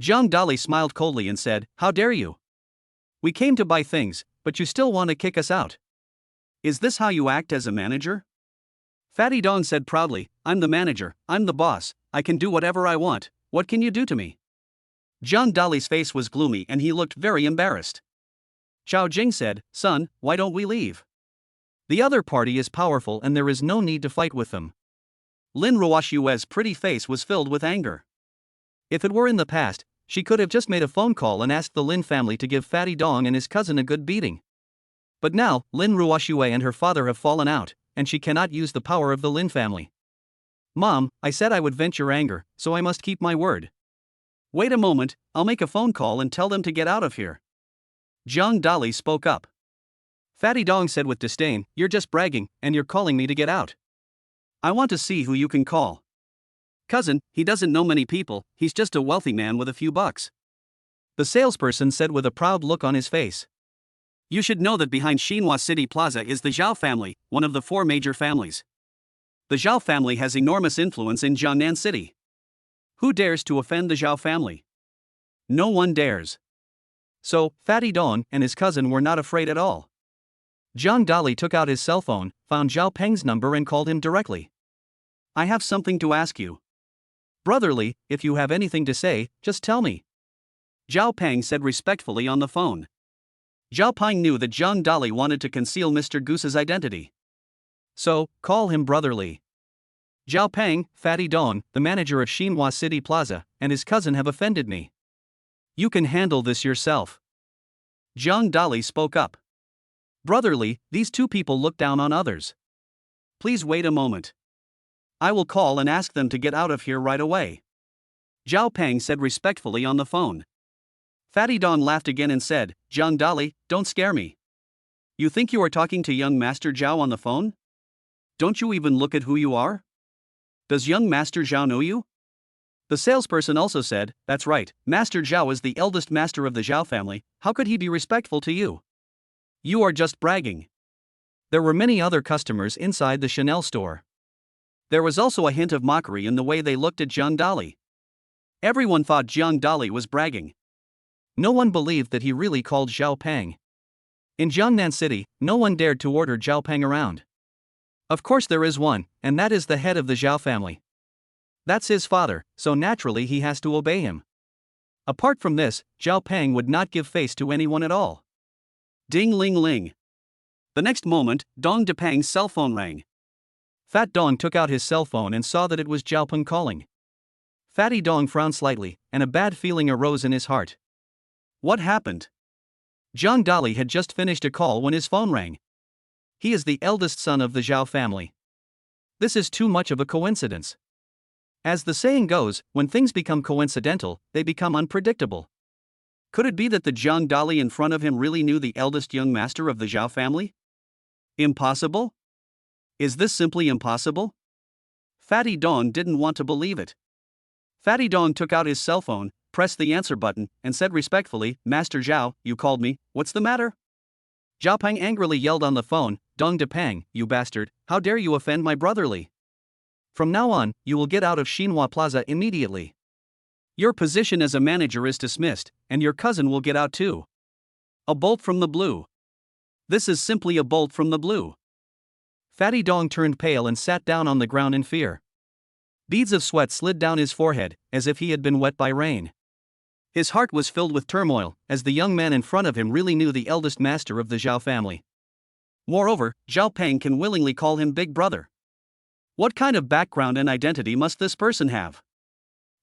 Zhang Dali smiled coldly and said, "How dare you? We came to buy things, but you still want to kick us out. Is this how you act as a manager?" Fatty Dong said proudly, "I'm the manager, I'm the boss, I can do whatever I want, what can you do to me?" Zhang Dali's face was gloomy and he looked very embarrassed. Zhao Jing said, "Son, why don't we leave? The other party is powerful and there is no need to fight with them." Lin Ruoshue's pretty face was filled with anger. If it were in the past, she could have just made a phone call and asked the Lin family to give Fatty Dong and his cousin a good beating. But now, Lin Ruoshue and her father have fallen out, and she cannot use the power of the Lin family. "Mom, I said I would vent your anger, so I must keep my word. Wait a moment, I'll make a phone call and tell them to get out of here." Zhang Dali spoke up. Fatty Dong said with disdain, "You're just bragging, and you're calling me to get out. I want to see who you can call. Cousin, he doesn't know many people, he's just a wealthy man with a few bucks." The salesperson said with a proud look on his face. "You should know that behind Xinhua City Plaza is the Zhao family, one of the 4 major families. The Zhao family has enormous influence in Jiangnan City. Who dares to offend the Zhao family? No one dares." So, Fatty Dong and his cousin were not afraid at all. Zhang Dali took out his cell phone, found Zhao Peng's number and called him directly. "I have something to ask you. Brotherly, if you have anything to say, just tell me," Zhao Peng said respectfully on the phone. Zhao Peng knew that Zhang Dali wanted to conceal Mr. Goose's identity. "So, call him brotherly. Zhao Peng, Fatty Dong, the manager of Xinhua City Plaza, and his cousin have offended me. You can handle this yourself." Zhang Dali spoke up. "Brotherly, these 2 people look down on others. Please wait a moment. I will call and ask them to get out of here right away," Zhao Peng said respectfully on the phone. Fatty Dong laughed again and said, "Zhang Dali, don't scare me. You think you are talking to young Master Zhao on the phone? Don't you even look at who you are? Does young Master Zhao know you?" The salesperson also said, "That's right, Master Zhao is the eldest master of the Zhao family, how could he be respectful to you? You are just bragging." There were many other customers inside the Chanel store. There was also a hint of mockery in the way they looked at Zhang Dali. Everyone thought Zhang Dali was bragging. No one believed that he really called Zhao Peng. In Jiangnan City, no one dared to order Zhao Peng around. Of course there is one, and that is the head of the Zhao family. That's his father, so naturally he has to obey him. Apart from this, Zhao Peng would not give face to anyone at all. Ding ling ling. The next moment, Dong Depang's cell phone rang. Fat Dong took out his cell phone and saw that it was Zhao Peng calling. Fatty Dong frowned slightly, and a bad feeling arose in his heart. What happened? Zhang Dali had just finished a call when his phone rang. He is the eldest son of the Zhao family. This is too much of a coincidence. As the saying goes, when things become coincidental, they become unpredictable. Could it be that the Zhang Dali in front of him really knew the eldest young master of the Zhao family? Impossible? Is this simply impossible? Fatty Dong didn't want to believe it. Fatty Dong took out his cell phone, pressed the answer button, and said respectfully, "Master Zhao, you called me, what's the matter?" Zhao Peng angrily yelled on the phone, "Dong Depang, you bastard, how dare you offend my brotherly? From now on, you will get out of Xinhua Plaza immediately. Your position as a manager is dismissed, and your cousin will get out too." A bolt from the blue. This is simply a bolt from the blue. Fatty Dong turned pale and sat down on the ground in fear. Beads of sweat slid down his forehead, as if he had been wet by rain. His heart was filled with turmoil, as the young man in front of him really knew the eldest master of the Zhao family. Moreover, Zhao Peng can willingly call him big brother. What kind of background and identity must this person have?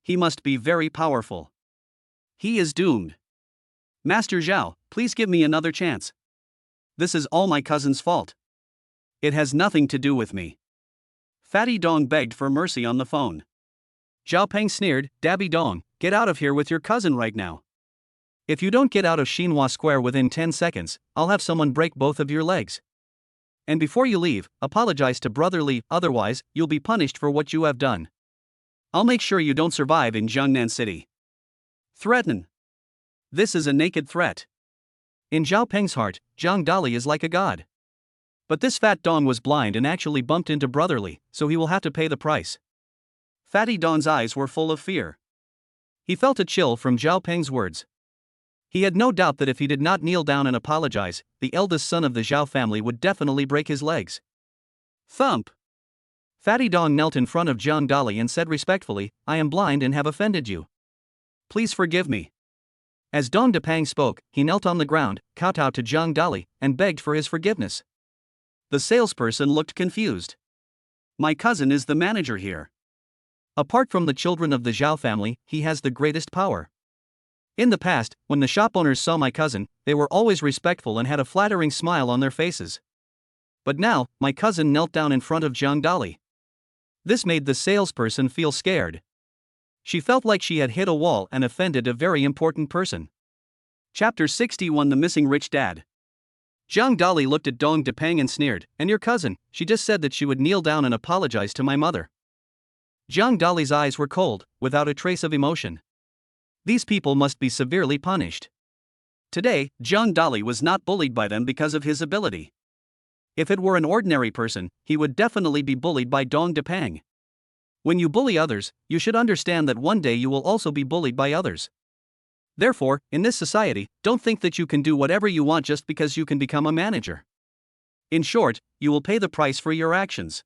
He must be very powerful. He is doomed. Master Zhao, please give me another chance. This is all my cousin's fault. It has nothing to do with me. Fatty Dong begged for mercy on the phone. Zhao Peng sneered, Dabby Dong, get out of here with your cousin right now. If you don't get out of Xinhua Square within 10 seconds, I'll have someone break both of your legs. And before you leave, apologize to Brother Li, otherwise, you'll be punished for what you have done. I'll make sure you don't survive in Jiangnan City. Threaten. This is a naked threat. In Zhao Peng's heart, Zhang Dali is like a god. But this fat Dong was blind and actually bumped into Brother Li, so he will have to pay the price. Fatty Dong's eyes were full of fear. He felt a chill from Zhao Peng's words. He had no doubt that if he did not kneel down and apologize, the eldest son of the Zhao family would definitely break his legs. Thump! Fatty Dong knelt in front of Zhang Dali and said respectfully, I am blind and have offended you. Please forgive me. As Dong Depang spoke, he knelt on the ground, kowtowed to Zhang Dali, and begged for his forgiveness. The salesperson looked confused. My cousin is the manager here. Apart from the children of the Zhao family, he has the greatest power. In the past, when the shop owners saw my cousin, they were always respectful and had a flattering smile on their faces. But now, my cousin knelt down in front of Zhang Dali. This made the salesperson feel scared. She felt like she had hit a wall and offended a very important person. Chapter 61 The Missing Rich Dad. Zhang Dali looked at Dong Depang and sneered, and your cousin, she just said that she would kneel down and apologize to my mother. Zhang Dali's eyes were cold, without a trace of emotion. These people must be severely punished. Today, Zhang Dali was not bullied by them because of his ability. If it were an ordinary person, he would definitely be bullied by Dong Depang. When you bully others, you should understand that one day you will also be bullied by others. Therefore, in this society, don't think that you can do whatever you want just because you can become a manager. In short, you will pay the price for your actions.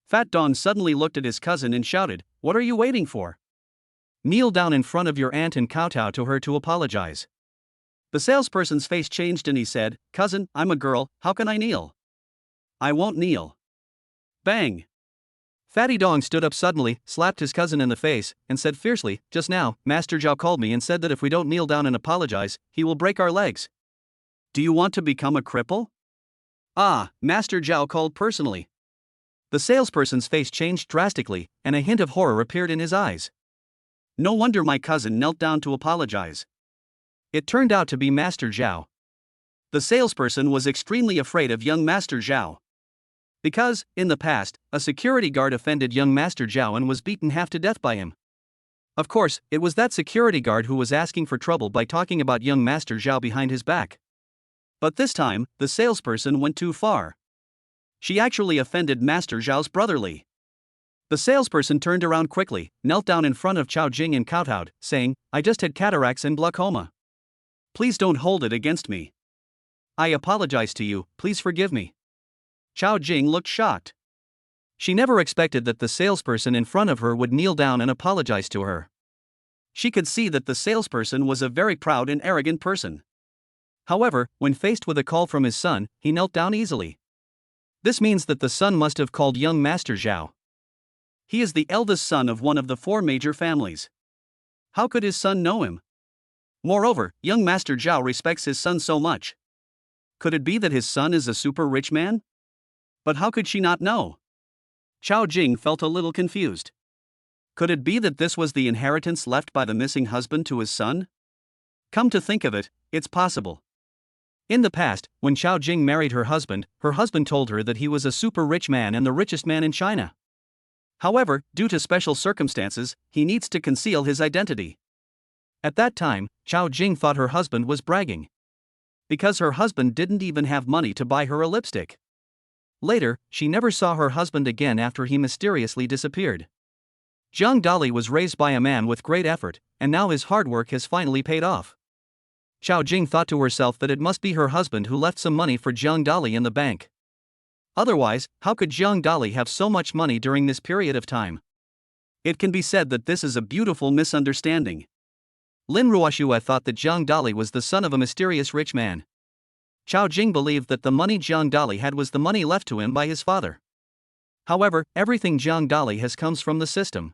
Fat Dong suddenly looked at his cousin and shouted, What are you waiting for? Kneel down in front of your aunt and kowtow to her to apologize. The salesperson's face changed and he said, Cousin, I'm a girl, how can I kneel? I won't kneel. Bang! Fatty Dong stood up suddenly, slapped his cousin in the face, and said fiercely, Just now, Master Zhao called me and said that if we don't kneel down and apologize, he will break our legs. Do you want to become a cripple? Ah, Master Zhao called personally. The salesperson's face changed drastically, and a hint of horror appeared in his eyes. No wonder my cousin knelt down to apologize. It turned out to be Master Zhao. The salesperson was extremely afraid of young Master Zhao. Because, in the past, a security guard offended young Master Zhao and was beaten half to death by him. Of course, it was that security guard who was asking for trouble by talking about young Master Zhao behind his back. But this time, the salesperson went too far. She actually offended Master Zhao's brother Li. The salesperson turned around quickly, knelt down in front of Chao Jing and kowtowed, saying, I just had cataracts and glaucoma. Please don't hold it against me. I apologize to you, please forgive me. Chao Jing looked shocked. She never expected that the salesperson in front of her would kneel down and apologize to her. She could see that the salesperson was a very proud and arrogant person. However, when faced with a call from his son, he knelt down easily. This means that the son must have called young Master Zhao. He is the eldest son of one of the 4 major families. How could his son know him? Moreover, young Master Zhao respects his son so much. Could it be that his son is a super rich man? But how could she not know? Chao Jing felt a little confused. Could it be that this was the inheritance left by the missing husband to his son? Come to think of it, it's possible. In the past, when Chao Jing married her husband told her that he was a super rich man and the richest man in China. However, due to special circumstances, he needs to conceal his identity. At that time, Chao Jing thought her husband was bragging. Because her husband didn't even have money to buy her a lipstick. Later, she never saw her husband again after he mysteriously disappeared. Zhang Dali was raised by a man with great effort, and now his hard work has finally paid off. Chao Jing thought to herself that it must be her husband who left some money for Zhang Dali in the bank. Otherwise, how could Zhang Dali have so much money during this period of time? It can be said that this is a beautiful misunderstanding. Lin Ruoxue thought that Zhang Dali was the son of a mysterious rich man. Chao Jing believed that the money Zhang Dali had was the money left to him by his father. However, everything Zhang Dali has comes from the system.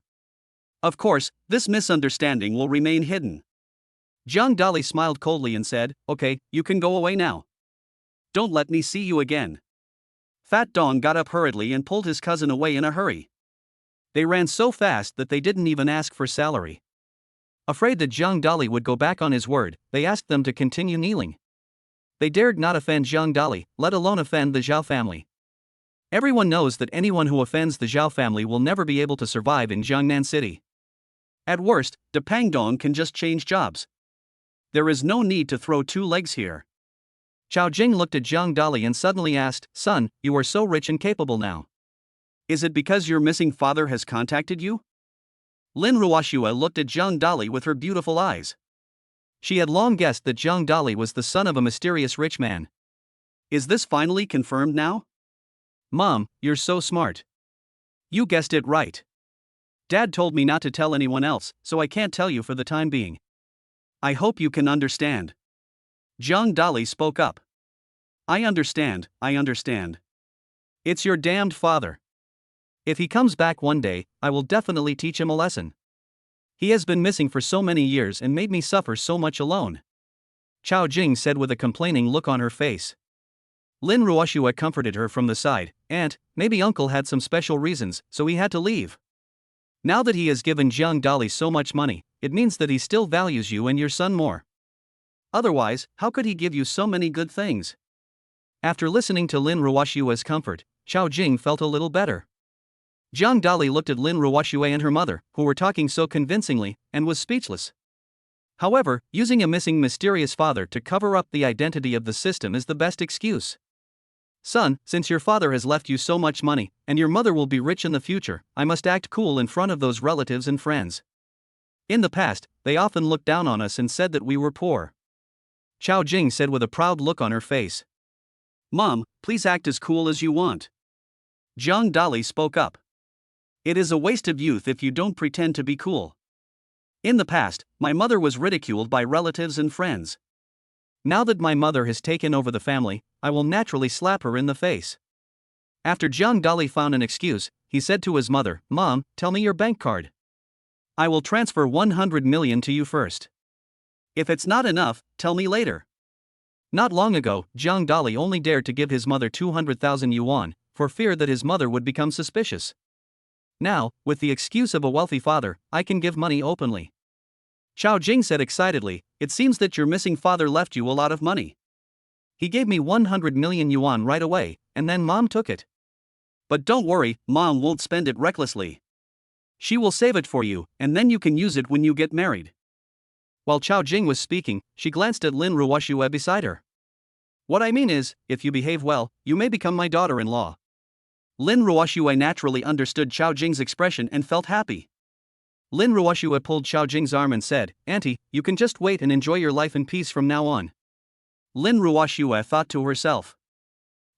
Of course, this misunderstanding will remain hidden. Zhang Dali smiled coldly and said, Okay, you can go away now. Don't let me see you again. Fat Dong got up hurriedly and pulled his cousin away in a hurry. They ran so fast that they didn't even ask for salary. Afraid that Zhang Dali would go back on his word, they asked them to continue kneeling. They dared not offend Zhang Dali, let alone offend the Zhao family. Everyone knows that anyone who offends the Zhao family will never be able to survive in Jiangnan City. At worst, De Pangdong can just change jobs. There is no need to throw two legs here. Chao Jing looked at Zhang Dali and suddenly asked, "Son, you are so rich and capable now. Is it because your missing father has contacted you?" Lin Ruoxue looked at Zhang Dali with her beautiful eyes. She had long guessed that Zhang Dali was the son of a mysterious rich man. Is this finally confirmed now? Mom, you're so smart. You guessed it right. Dad told me not to tell anyone else, so I can't tell you for the time being. I hope you can understand. Zhang Dali spoke up. I understand. It's your damned father. If he comes back one day, I will definitely teach him a lesson. He has been missing for so many years and made me suffer so much alone. Chao Jing said with a complaining look on her face. Lin Ruoxue comforted her from the side. Aunt, maybe uncle had some special reasons, so he had to leave. Now that he has given Zhang Dali so much money, it means that he still values you and your son more. Otherwise, how could he give you so many good things? After listening to Lin Ruoxue's comfort, Chao Jing felt a little better. Zhang Dali looked at Lin Ruoxue and her mother, who were talking so convincingly, and was speechless. However, using a missing mysterious father to cover up the identity of the system is the best excuse. Son, since your father has left you so much money, and your mother will be rich in the future, I must act cool in front of those relatives and friends. In the past, they often looked down on us and said that we were poor. Chao Jing said with a proud look on her face. Mom, please act as cool as you want. Zhang Dali spoke up. It is a waste of youth if you don't pretend to be cool. In the past, my mother was ridiculed by relatives and friends. Now that my mother has taken over the family, I will naturally slap her in the face. After Zhang Dali found an excuse, he said to his mother, Mom, tell me your bank card. I will transfer 100 million to you first. If it's not enough, tell me later. Not long ago, Zhang Dali only dared to give his mother 200,000 yuan, for fear that his mother would become suspicious. Now, with the excuse of a wealthy father, I can give money openly. Chao Jing said excitedly, it seems that your missing father left you a lot of money. He gave me 100 million yuan right away, and then Mom took it. But don't worry, Mom won't spend it recklessly. She will save it for you, and then you can use it when you get married. While Chao Jing was speaking, she glanced at Lin Ruoxue beside her. What I mean is, if you behave well, you may become my daughter-in-law. Lin Ruoxue naturally understood Chao Jing's expression and felt happy. Lin Ruoxue pulled Chao Jing's arm and said, Auntie, you can just wait and enjoy your life in peace from now on. Lin Ruoxue thought to herself.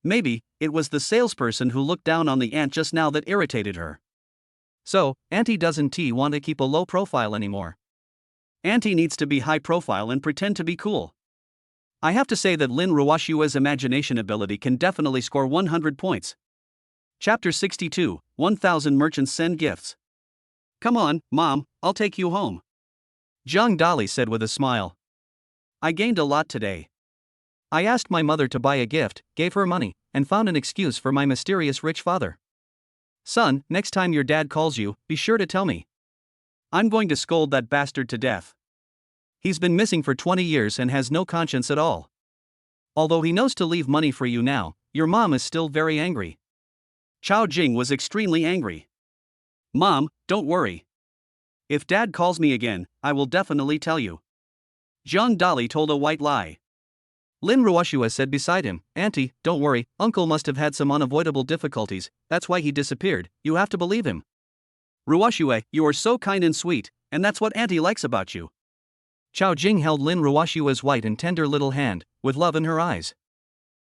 Maybe, it was the salesperson who looked down on the aunt just now that irritated her. So, Auntie doesn't want to keep a low profile anymore. Auntie needs to be high profile and pretend to be cool. I have to say that Lin Ruoxue's imagination ability can definitely score 100 points. Chapter 62, 1000 Merchants Send Gifts. Come on, Mom, I'll take you home. Zhang Dali said with a smile. I gained a lot today. I asked my mother to buy a gift, gave her money, and found an excuse for my mysterious rich father. Son, next time your dad calls you, be sure to tell me. I'm going to scold that bastard to death. He's been missing for 20 years and has no conscience at all. Although he knows to leave money for you now, your mom is still very angry. Chao Jing was extremely angry. Mom, don't worry. If Dad calls me again, I will definitely tell you. Zhang Dali told a white lie. Lin Ruoxue said beside him, Auntie, don't worry, Uncle must have had some unavoidable difficulties, that's why he disappeared, you have to believe him. Ruoxue, you are so kind and sweet, and that's what Auntie likes about you. Chao Jing held Lin Ruoxue's white and tender little hand, with love in her eyes.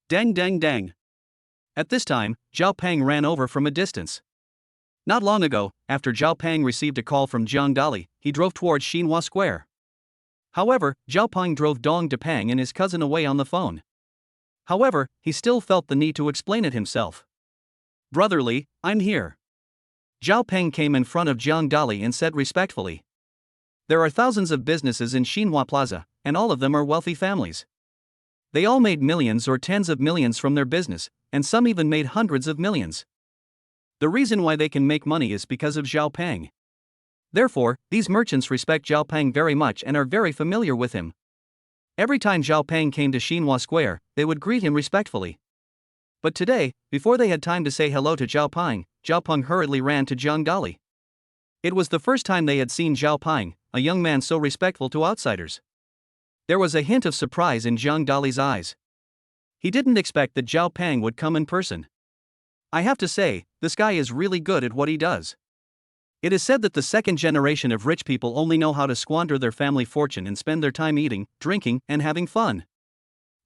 Dang dang dang. At this time, Zhao Pang ran over from a distance. Not long ago, after Zhao Pang received a call from Zhang Dali, he drove towards Xinhua Square. However, Zhao Pang drove Dong Depang and his cousin away on the phone. However, he still felt the need to explain it himself. Brotherly, I'm here. Zhao Peng came in front of Zhang Dali and said respectfully. There are thousands of businesses in Xinhua Plaza, and all of them are wealthy families. They all made millions or tens of millions from their business, and some even made hundreds of millions. The reason why they can make money is because of Zhao Peng. Therefore, these merchants respect Zhao Peng very much and are very familiar with him. Every time Zhao Peng came to Xinhua Square, they would greet him respectfully. But today, before they had time to say hello to Zhao Peng hurriedly ran to Zhang Dali. It was the first time they had seen Zhao Peng, a young man so respectful to outsiders. There was a hint of surprise in Zhang Dali's eyes. He didn't expect that Zhao Peng would come in person. I have to say, this guy is really good at what he does. It is said that the second generation of rich people only know how to squander their family fortune and spend their time eating, drinking, and having fun.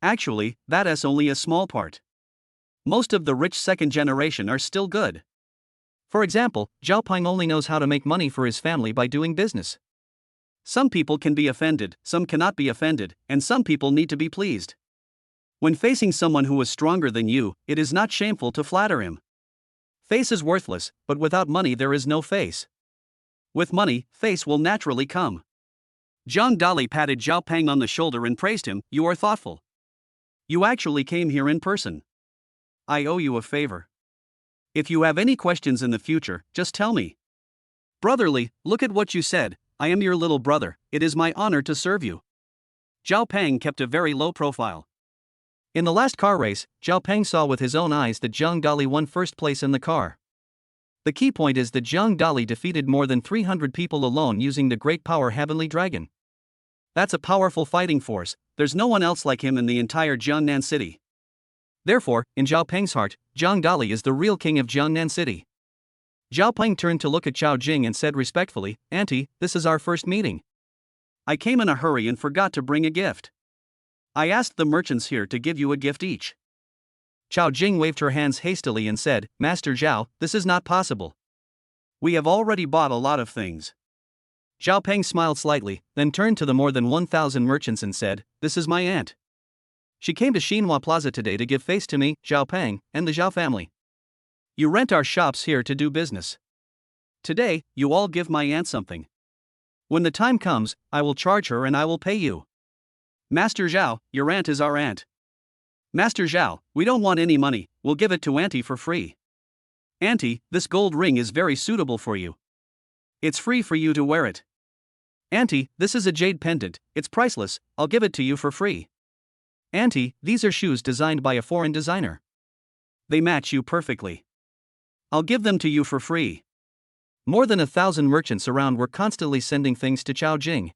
Actually, that is only a small part. Most of the rich second generation are still good. For example, Zhao Peng only knows how to make money for his family by doing business. Some people can be offended, some cannot be offended, and some people need to be pleased. When facing someone who is stronger than you, it is not shameful to flatter him. Face is worthless, but without money there is no face. With money, face will naturally come. Zhang Dali patted Zhao Peng on the shoulder and praised him. You are thoughtful. You actually came here in person. I owe you a favor. If you have any questions in the future, just tell me. Brotherly, look at what you said. I am your little brother, it is my honor to serve you. Zhao Peng kept a very low profile. In the last car race, Zhao Peng saw with his own eyes that Zhang Dali won first place in the car. The key point is that Zhang Dali defeated more than 300 people alone using the great power Heavenly Dragon. That's a powerful fighting force, there's no one else like him in the entire Jiangnan city. Therefore, in Zhao Peng's heart, Zhang Dali is the real king of Jiangnan city. Zhao Peng turned to look at Chao Jing and said respectfully, Auntie, this is our first meeting. I came in a hurry and forgot to bring a gift. I asked the merchants here to give you a gift each. Chao Jing waved her hands hastily and said, Master Zhao, this is not possible. We have already bought a lot of things. Zhao Peng smiled slightly, then turned to the more than 1,000 merchants and said, This is my aunt. She came to Xinhua Plaza today to give face to me, Zhao Peng, and the Zhao family. You rent our shops here to do business. Today, you all give my aunt something. When the time comes, I will charge her and I will pay you. Master Zhao, your aunt is our aunt. Master Zhao, we don't want any money, we'll give it to Auntie for free. Auntie, this gold ring is very suitable for you. It's free for you to wear it. Auntie, this is a jade pendant, it's priceless, I'll give it to you for free. Auntie, these are shoes designed by a foreign designer. They match you perfectly. I'll give them to you for free. More than 1,000 merchants around were constantly sending things to Chao Jing.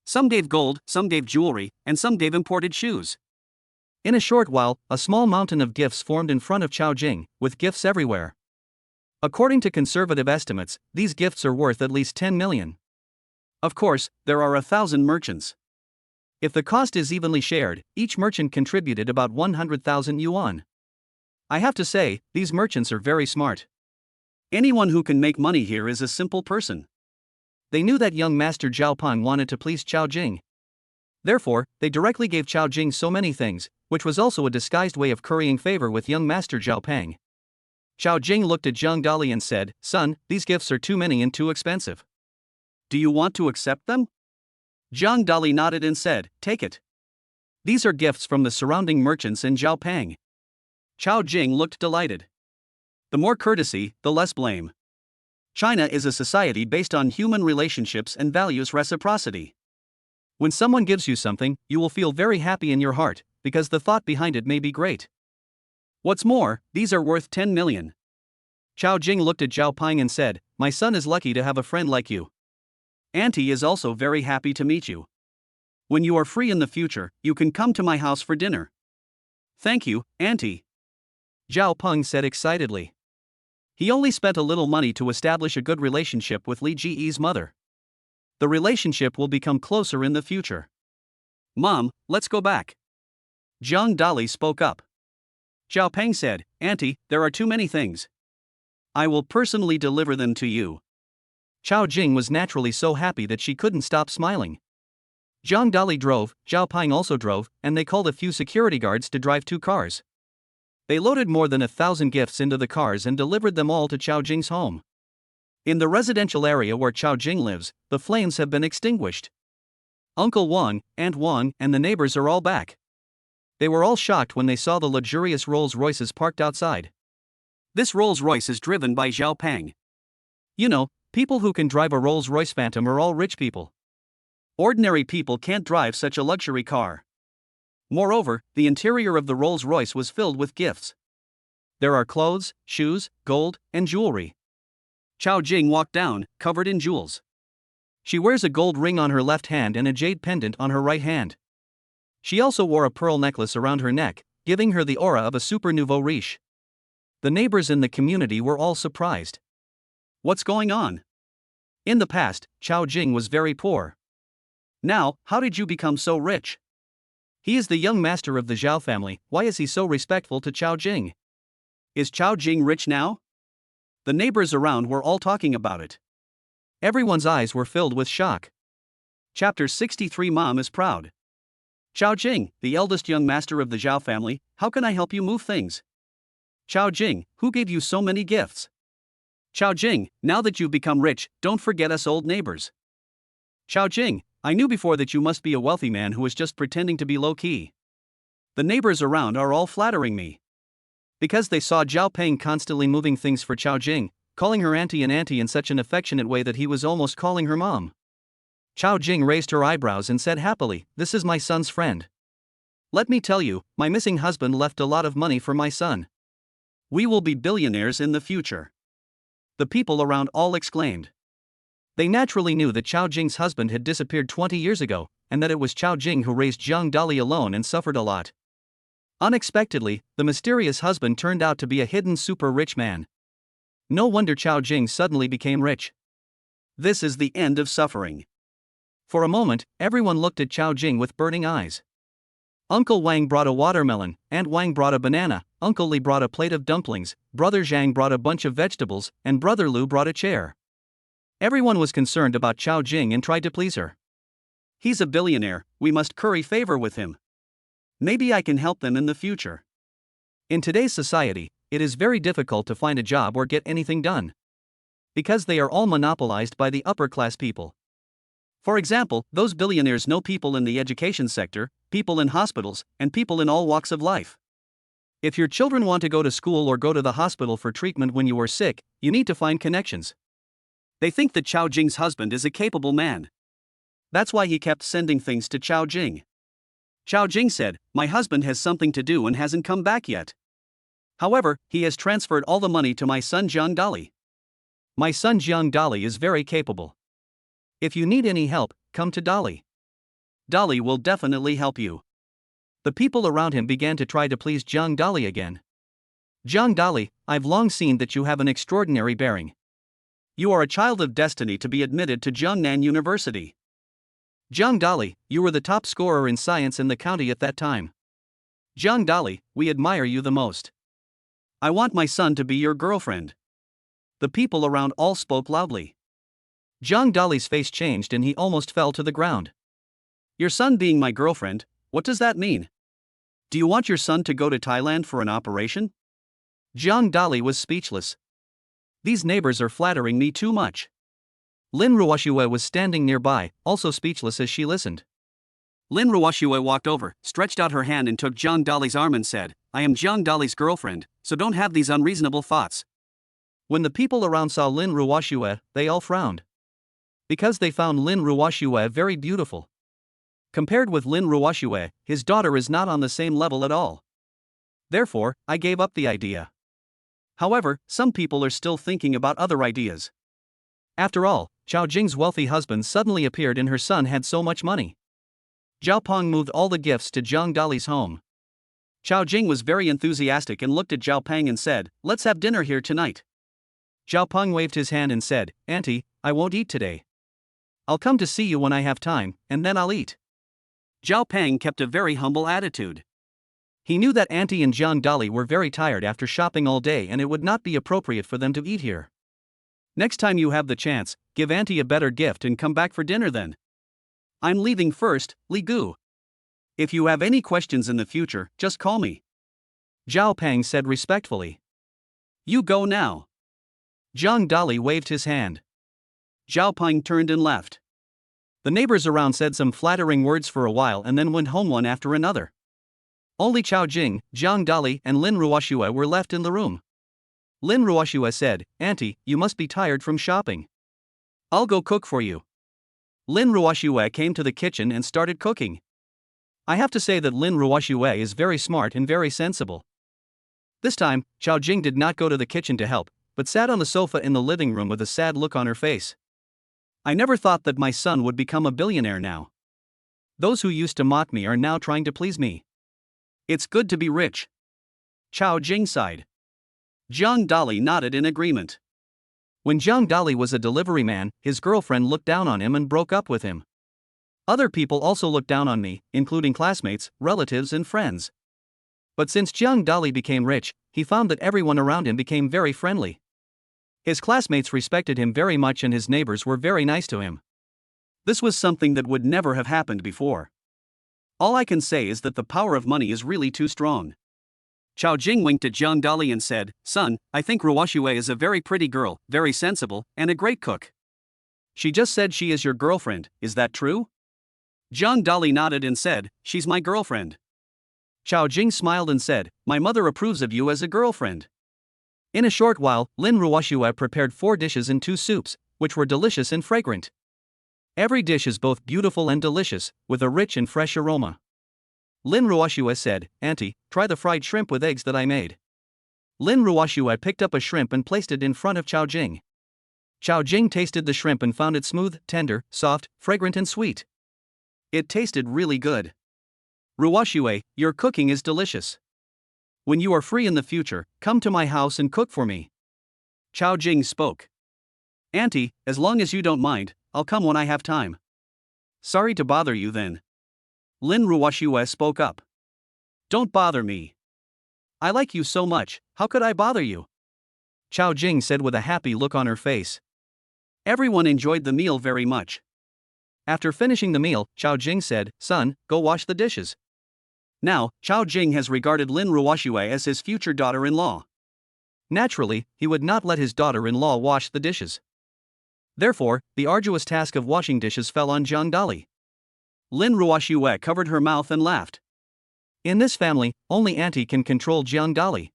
Some gave gold, some gave jewelry, and some gave imported shoes. In a short while, a small mountain of gifts formed in front of Chao Jing, with gifts everywhere. According to conservative estimates, these gifts are worth at least 10 million. Of course, there are 1,000 merchants. If the cost is evenly shared, each merchant contributed about 100,000 yuan. I have to say, these merchants are very smart. Anyone who can make money here is a simple person. They knew that young Master Zhao Peng wanted to please Chao Jing. Therefore, they directly gave Chao Jing so many things, which was also a disguised way of currying favor with young Master Zhao Peng. Chao Jing looked at Zhang Dali and said, Son, these gifts are too many and too expensive. Do you want to accept them? Zhang Dali nodded and said, Take it. These are gifts from the surrounding merchants and Zhao Peng. Chao Jing looked delighted. The more courtesy, the less blame. China is a society based on human relationships and values reciprocity. When someone gives you something, you will feel very happy in your heart, because the thought behind it may be great. What's more, these are worth 10 million. Chao Jing looked at Zhao Peng and said, My son is lucky to have a friend like you. Auntie is also very happy to meet you. When you are free in the future, you can come to my house for dinner. Thank you, Auntie. Zhao Peng said excitedly. He only spent a little money to establish a good relationship with Li Ji's mother. The relationship will become closer in the future. Mom, let's go back. Zhang Dali spoke up. Zhao Peng said, Auntie, there are too many things. I will personally deliver them to you. Chao Jing was naturally so happy that she couldn't stop smiling. Zhang Dali drove, Zhao Peng also drove, and they called a few security guards to drive 2 cars. They loaded more than 1,000 gifts into the cars and delivered them all to Chao Jing's home. In the residential area where Chao Jing lives, the flames have been extinguished. Uncle Wang, Aunt Wang, and the neighbors are all back. They were all shocked when they saw the luxurious Rolls-Royces parked outside. This Rolls-Royce is driven by Zhao Peng. You know, people who can drive a Rolls-Royce Phantom are all rich people. Ordinary people can't drive such a luxury car. Moreover, the interior of the Rolls-Royce was filled with gifts. There are clothes, shoes, gold, and jewelry. Chao Jing walked down, covered in jewels. She wears a gold ring on her left hand and a jade pendant on her right hand. She also wore a pearl necklace around her neck, giving her the aura of a super nouveau riche. The neighbors in the community were all surprised. What's going on? In the past, Chao Jing was very poor. Now, how did you become so rich? He is the young master of the Zhao family. Why is he so respectful to Chao Jing? Is Chao Jing rich now? The neighbors around were all talking about it. Everyone's eyes were filled with shock. Chapter 63. Mom is proud. Chao Jing, the eldest young master of the Zhao family, how can I help you move things? Chao Jing, who gave you so many gifts? Chao Jing, now that you've become rich, don't forget us old neighbors. Chao Jing, I knew before that you must be a wealthy man who is just pretending to be low-key. The neighbors around are all flattering me. Because they saw Zhao Peng constantly moving things for Chao Jing, calling her auntie in such an affectionate way that he was almost calling her mom. Chao Jing raised her eyebrows and said happily, "This is my son's friend. Let me tell you, my missing husband left a lot of money for my son. We will be billionaires in the future." The people around all exclaimed. They naturally knew that Chao Jing's husband had disappeared 20 years ago, and that it was Chao Jing who raised Zhang Dali alone and suffered a lot. Unexpectedly, the mysterious husband turned out to be a hidden super rich man. No wonder Chao Jing suddenly became rich. This is the end of suffering. For a moment, everyone looked at Chao Jing with burning eyes. Uncle Wang brought a watermelon, Aunt Wang brought a banana, Uncle Li brought a plate of dumplings, Brother Zhang brought a bunch of vegetables, and Brother Lu brought a chair. Everyone was concerned about Chao Jing and tried to please her. He's a billionaire, we must curry favor with him. Maybe I can help them in the future. In today's society, it is very difficult to find a job or get anything done. Because they are all monopolized by the upper class people. For example, those billionaires know people in the education sector, people in hospitals, and people in all walks of life. If your children want to go to school or go to the hospital for treatment when you are sick, you need to find connections. They think that Chao Jing's husband is a capable man. That's why he kept sending things to Chao Jing. Chao Jing said, "My husband has something to do and hasn't come back yet. However, he has transferred all the money to my son Jiang Dali. My son Jiang Dali is very capable. If you need any help, come to Dali. Dali will definitely help you." The people around him began to try to please Jiang Dali again. "Jiang Dali, I've long seen that you have an extraordinary bearing. You are a child of destiny to be admitted to Jiangnan University. Jiang Dali, you were the top scorer in science in the county at that time. Jiang Dali, we admire you the most. I want my son to be your girlfriend." The people around all spoke loudly. Jiang Dali's face changed and he almost fell to the ground. "Your son being my girlfriend, what does that mean? Do you want your son to go to Thailand for an operation?" Jiang Dali was speechless. These neighbors are flattering me too much. Lin Ruoxue was standing nearby, also speechless as she listened. Lin Ruoxue walked over, stretched out her hand and took Jiang Dali's arm and said, "I am Jiang Dali's girlfriend, so don't have these unreasonable thoughts." When the people around saw Lin Ruoxue, they all frowned. Because they found Lin Ruoxue very beautiful. Compared with Lin Ruoxue, his daughter is not on the same level at all. Therefore, I gave up the idea. However, some people are still thinking about other ideas. After all, Chao Jing's wealthy husband suddenly appeared and her son had so much money. Zhao Peng moved all the gifts to Jiang Dali's home. Chao Jing was very enthusiastic and looked at Zhao Peng and said, "Let's have dinner here tonight." Zhao Peng waved his hand and said, "Auntie, I won't eat today. I'll come to see you when I have time, and then I'll eat." Zhao Peng kept a very humble attitude. He knew that Auntie and Jiang Dali were very tired after shopping all day and it would not be appropriate for them to eat here. "Next time you have the chance, give Auntie a better gift and come back for dinner then. I'm leaving first, Li Gu. If you have any questions in the future, just call me." Zhao Peng said respectfully. "You go now." Jiang Dali waved his hand. Zhao Peng turned and left. The neighbors around said some flattering words for a while and then went home one after another. Only Chao Jing, Jiang Dali, and Lin Ruoxue were left in the room. Lin Ruoxue said, "Auntie, you must be tired from shopping. I'll go cook for you." Lin Ruoxue came to the kitchen and started cooking. I have to say that Lin Ruoxue is very smart and very sensible. This time, Chao Jing did not go to the kitchen to help, but sat on the sofa in the living room with a sad look on her face. I never thought that my son would become a billionaire now. Those who used to mock me are now trying to please me. It's good to be rich. Chao Jing sighed. Jiang Dali nodded in agreement. When Jiang Dali was a delivery man, his girlfriend looked down on him and broke up with him. Other people also looked down on me, including classmates, relatives, and friends. But since Jiang Dali became rich, he found that everyone around him became very friendly. His classmates respected him very much and his neighbors were very nice to him. This was something that would never have happened before. All I can say is that the power of money is really too strong. Chao Jing winked at Jiang Dali and said, "Son, I think Ruoxue is a very pretty girl, very sensible, and a great cook. She just said she is your girlfriend, is that true?" Jiang Dali nodded and said, "She's my girlfriend." Chao Jing smiled and said, "My mother approves of you as a girlfriend." In a short while, Lin Ruoxue prepared 4 dishes and 2 soups, which were delicious and fragrant. Every dish is both beautiful and delicious, with a rich and fresh aroma. Lin Ruoxue said, "Auntie, try the fried shrimp with eggs that I made." Lin Ruoxue picked up a shrimp and placed it in front of Chao Jing. Chao Jing tasted the shrimp and found it smooth, tender, soft, fragrant and sweet. It tasted really good. "Ruoxue, your cooking is delicious. When you are free in the future, come to my house and cook for me." Chao Jing spoke. "Auntie, as long as you don't mind, I'll come when I have time." "Sorry to bother you then." Lin Ruoxue spoke up. "Don't bother me. I like you so much, how could I bother you?" Chao Jing said with a happy look on her face. Everyone enjoyed the meal very much. After finishing the meal, Chao Jing said, "Son, go wash the dishes." Now, Chao Jing has regarded Lin Ruoxue as his future daughter-in-law. Naturally, he would not let his daughter-in-law wash the dishes. Therefore, the arduous task of washing dishes fell on Jiang Dali. Lin Ruoxue covered her mouth and laughed. In this family, only Auntie can control Jiang Dali.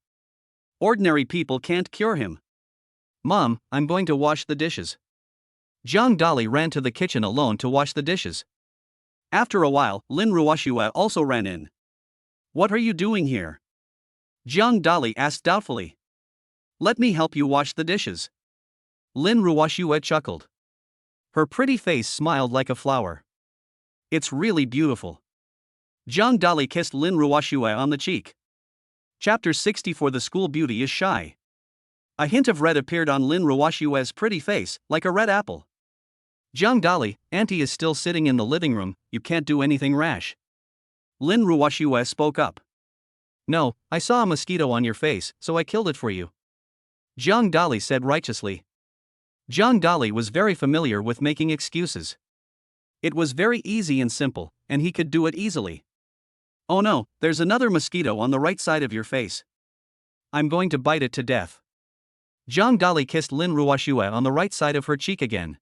Ordinary people can't cure him. "Mom, I'm going to wash the dishes." Jiang Dali ran to the kitchen alone to wash the dishes. After a while, Lin Ruoxue also ran in. "What are you doing here?" Jiang Dali asked doubtfully. "Let me help you wash the dishes." Lin Ruoxue chuckled. Her pretty face smiled like a flower. "It's really beautiful." Jiang Dali kissed Lin Ruoxue on the cheek. Chapter 64. The school beauty is shy. A hint of red appeared on Lin Ruoxue's pretty face, like a red apple. "Jiang Dali, Auntie is still sitting in the living room, you can't do anything rash." Lin Ruoxue spoke up. "No, I saw a mosquito on your face, so I killed it for you." Jiang Dali said righteously. Jiang Dali was very familiar with making excuses. It was very easy and simple, and he could do it easily. "Oh no, there's another mosquito on the right side of your face. I'm going to bite it to death." Jiang Dali kissed Lin Ruoxue on the right side of her cheek again.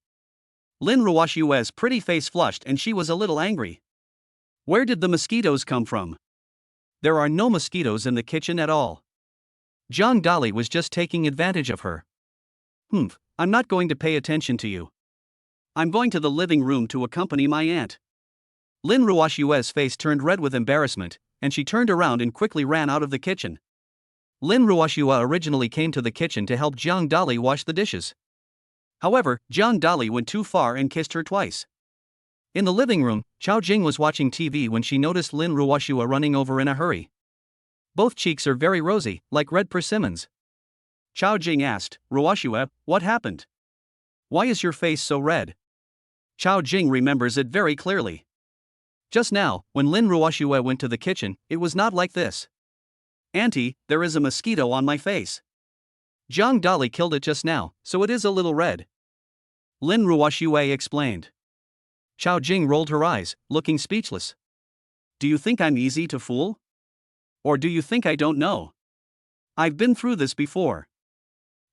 Lin Ruoxue's pretty face flushed and she was a little angry. Where did the mosquitoes come from? There are no mosquitoes in the kitchen at all. Jiang Dali was just taking advantage of her. I'm not going to pay attention to you. I'm going to the living room to accompany my aunt." Lin Ruoxue's face turned red with embarrassment, and she turned around and quickly ran out of the kitchen. Lin Ruoxue originally came to the kitchen to help Jiang Dali wash the dishes. However, Jiang Dali went too far and kissed her twice. In the living room, Chao Jing was watching TV when she noticed Lin Ruoxue running over in a hurry. Both cheeks are very rosy, like red persimmons. Chao Jing asked, "Ruoxue, what happened? Why is your face so red?" Chao Jing remembers it very clearly. Just now, when Lin Ruoxue went to the kitchen, it was not like this. "Auntie, there is a mosquito on my face. Jiang Dali killed it just now, so it is a little red." Lin Ruoxue explained. Chao Jing rolled her eyes, looking speechless. "Do you think I'm easy to fool? Or do you think I don't know? I've been through this before."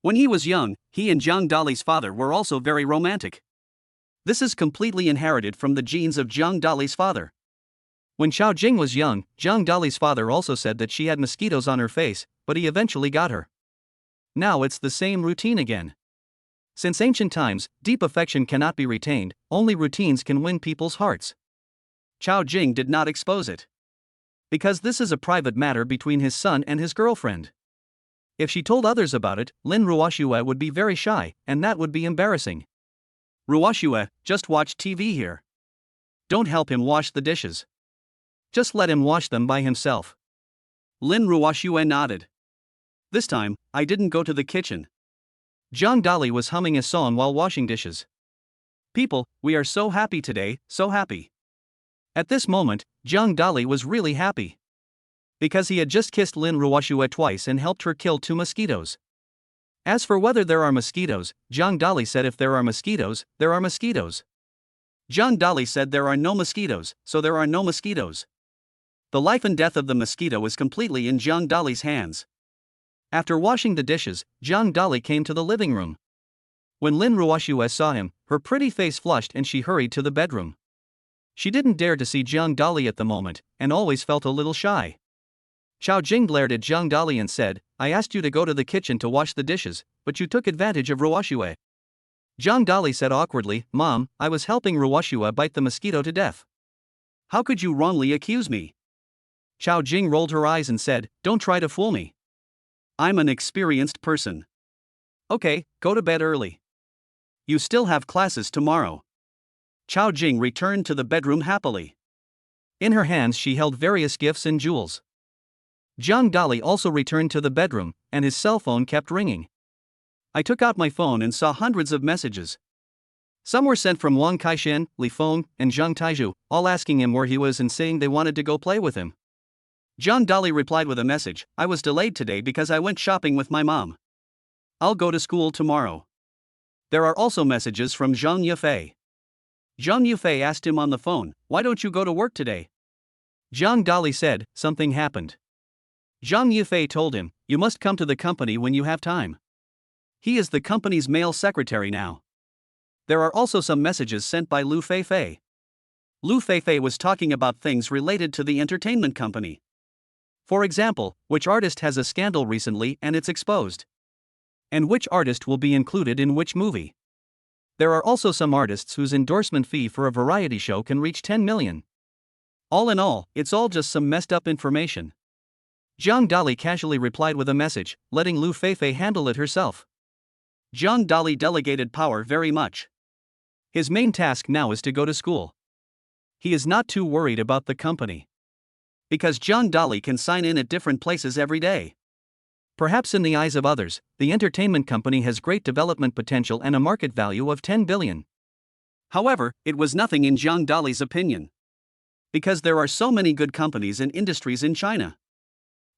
When he was young, he and Jiang Dali's father were also very romantic. This is completely inherited from the genes of Jiang Dali's father. When Xiao Jing was young, Zhang Dali's father also said that she had mosquitoes on her face, but he eventually got her. Now it's the same routine again. Since ancient times, deep affection cannot be retained, only routines can win people's hearts. Xiao Jing did not expose it. Because this is a private matter between his son and his girlfriend. If she told others about it, Lin Ruoxue would be very shy, and that would be embarrassing. Ruoxue, just watch TV here. Don't help him wash the dishes. Just let him wash them by himself. Lin Ruoxue nodded. This time, I didn't go to the kitchen. Zhang Dali was humming a song while washing dishes. People, we are so happy today, so happy. At this moment, Zhang Dali was really happy. Because he had just kissed Lin Ruoxue twice and helped her kill 2 mosquitoes. As for whether there are mosquitoes, Zhang Dali said if there are mosquitoes, there are mosquitoes. Zhang Dali said there are no mosquitoes, so there are no mosquitoes. The life and death of the mosquito is completely in Zhang Dali's hands. After washing the dishes, Zhang Dali came to the living room. When Lin Ruoxue saw him, her pretty face flushed and she hurried to the bedroom. She didn't dare to see Zhang Dali at the moment, and always felt a little shy. Xiao Jing glared at Zhang Dali and said, I asked you to go to the kitchen to wash the dishes, but you took advantage of Ruoxue. Zhang Dali said awkwardly, Mom, I was helping Ruoxue bite the mosquito to death. How could you wrongly accuse me? Xiao Jing rolled her eyes and said, Don't try to fool me. I'm an experienced person. Okay, go to bed early. You still have classes tomorrow. Xiao Jing returned to the bedroom happily. In her hands she held various gifts and jewels. Zhang Dali also returned to the bedroom, and his cell phone kept ringing. I took out my phone and saw hundreds of messages. Some were sent from Wang Kaishan, Li Feng, and Zhang Taizhu, all asking him where he was and saying they wanted to go play with him. Zhang Dali replied with a message, I was delayed today because I went shopping with my mom. I'll go to school tomorrow. There are also messages from Zhang Yufei. Zhang Yufei asked him on the phone, Why don't you go to work today? Zhang Dali said, Something happened. Zhang Yufei told him, You must come to the company when you have time. He is the company's male secretary now. There are also some messages sent by Lu Feifei. Lu Feifei was talking about things related to the entertainment company. For example, which artist has a scandal recently and it's exposed? And which artist will be included in which movie? There are also some artists whose endorsement fee for a variety show can reach 10 million. All in all, it's all just some messed up information. Zhang Dali casually replied with a message, letting Lu Feifei handle it herself. Zhang Dali delegated power very much. His main task now is to go to school. He is not too worried about the company. Because Zhang Dali can sign in at different places every day. Perhaps in the eyes of others, the entertainment company has great development potential and a market value of 10 billion. However, it was nothing in Zhang Dali's opinion. Because there are so many good companies and industries in China.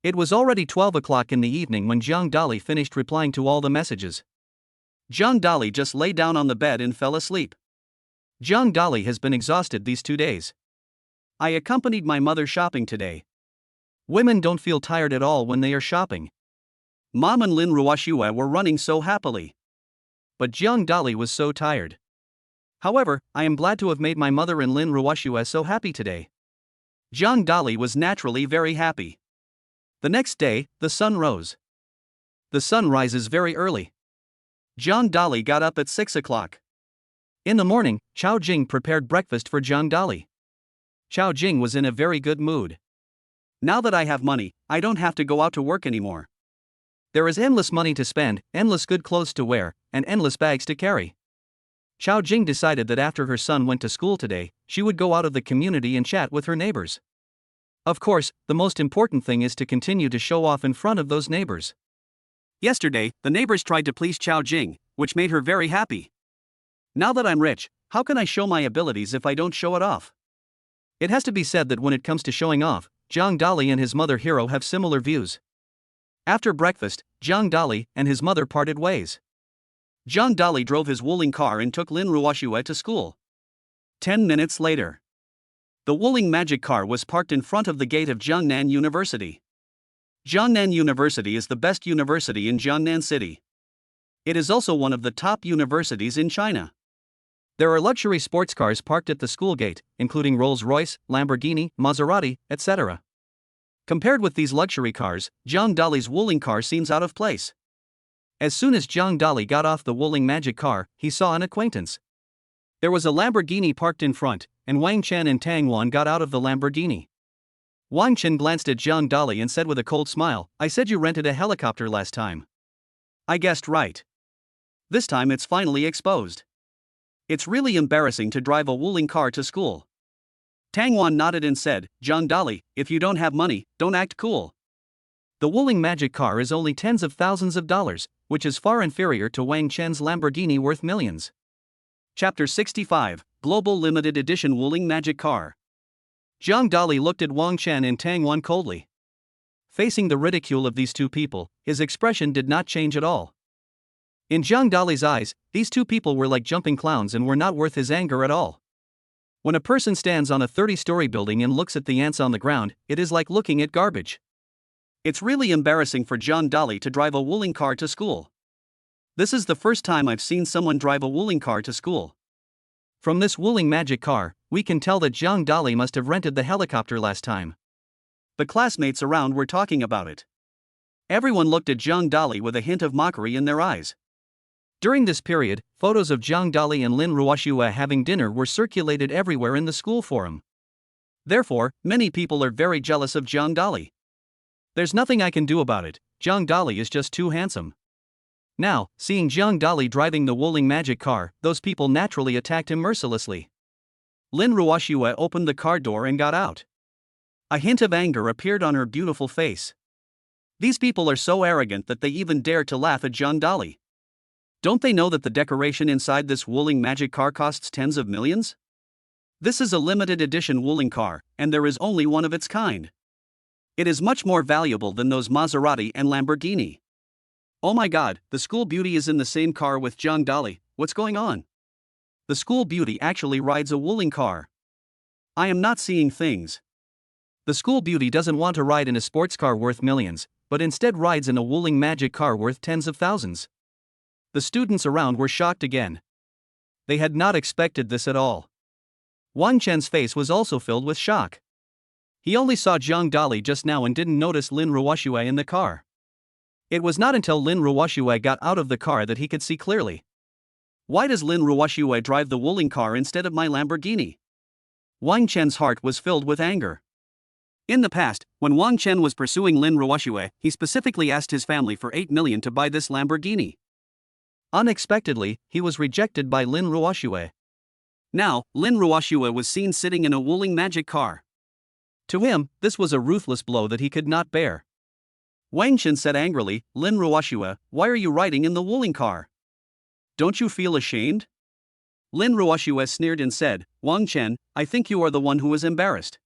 It was already 12 o'clock in the evening when Zhang Dali finished replying to all the messages. Zhang Dali just lay down on the bed and fell asleep. Zhang Dali has been exhausted these 2 days. I accompanied my mother shopping today. Women don't feel tired at all when they are shopping. Mom and Lin Ruoxue were running so happily. But Zhang Dali was so tired. However, I am glad to have made my mother and Lin Ruoxue so happy today. Zhang Dali was naturally very happy. The next day, the sun rose. The sun rises very early. Zhang Dali got up at 6 o'clock. In the morning, Xiao Jing prepared breakfast for Zhang Dali. Xiao Jing was in a very good mood. Now that I have money, I don't have to go out to work anymore. There is endless money to spend, endless good clothes to wear, and endless bags to carry. Xiao Jing decided that after her son went to school today, she would go out of the community and chat with her neighbors. Of course, the most important thing is to continue to show off in front of those neighbors. Yesterday, the neighbors tried to please Xiao Jing, which made her very happy. Now that I'm rich, how can I show my abilities if I don't show it off? It has to be said that when it comes to showing off, Zhang Dali and his mother Hero have similar views. After breakfast, Zhang Dali and his mother parted ways. Zhang Dali drove his Wuling car and took Lin Ruoxue to school. 10 minutes later. The Wuling magic car was parked in front of the gate of Jiangnan University. Jiangnan University is the best university in Jiangnan City. It is also one of the top universities in China. There are luxury sports cars parked at the school gate, including Rolls-Royce, Lamborghini, Maserati, etc. Compared with these luxury cars, Zhang Dali's Wuling car seems out of place. As soon as Zhang Dali got off the Wuling magic car, he saw an acquaintance. There was a Lamborghini parked in front, and Wang Chen and Tang Wan got out of the Lamborghini. Wang Chen glanced at Zhang Dali and said with a cold smile, "I said you rented a helicopter last time." "I guessed right. This time it's finally exposed. It's really embarrassing to drive a Wuling car to school." Tang Wan nodded and said, "Zhang Dali, if you don't have money, don't act cool. The Wuling magic car is only tens of thousands of dollars, which is far inferior to Wang Chen's Lamborghini worth millions." Chapter 65, Global Limited Edition Wuling Magic Car. Zhang Dali looked at Wang Chen and Tang Wan coldly. Facing the ridicule of these two people, his expression did not change at all. In Zhang Dali's eyes, these two people were like jumping clowns and were not worth his anger at all. When a person stands on a 30-story building and looks at the ants on the ground, it is like looking at garbage. It's really embarrassing for Zhang Dali to drive a Wuling car to school. This is the first time I've seen someone drive a Wuling car to school. From this Wuling magic car, we can tell that Zhang Dali must have rented the helicopter last time. The classmates around were talking about it. Everyone looked at Zhang Dali with a hint of mockery in their eyes. During this period, photos of Zhang Dali and Lin Ruoxue having dinner were circulated everywhere in the school forum. Therefore, many people are very jealous of Zhang Dali. There's nothing I can do about it, Zhang Dali is just too handsome. Now, seeing Zhang Dali driving the Wuling magic car, those people naturally attacked him mercilessly. Lin Ruoxue opened the car door and got out. A hint of anger appeared on her beautiful face. These people are so arrogant that they even dare to laugh at Zhang Dali. Don't they know that the decoration inside this Wuling magic car costs tens of millions? This is a limited edition Wuling car, and there is only one of its kind. It is much more valuable than those Maserati and Lamborghini. Oh my god, the school beauty is in the same car with Zhang Dali, what's going on? The school beauty actually rides a Wuling car. I am not seeing things. The school beauty doesn't want to ride in a sports car worth millions, but instead rides in a Wuling magic car worth tens of thousands. The students around were shocked again. They had not expected this at all. Wang Chen's face was also filled with shock. He only saw Zhang Dali just now and didn't notice Lin Ruoxue in the car. It was not until Lin Ruoxue got out of the car that he could see clearly. Why does Lin Ruoxue drive the Wuling car instead of my Lamborghini? Wang Chen's heart was filled with anger. In the past, when Wang Chen was pursuing Lin Ruoxue, he specifically asked his family for 8 million to buy this Lamborghini. Unexpectedly, he was rejected by Lin Ruoxue. Now, Lin Ruoxue was seen sitting in a Wuling magic car. To him, this was a ruthless blow that he could not bear. Wang Chen said angrily, "Lin Ruoxue, why are you riding in the Wuling car? Don't you feel ashamed?" Lin Ruoxue sneered and said, "Wang Chen, I think you are the one who is embarrassed.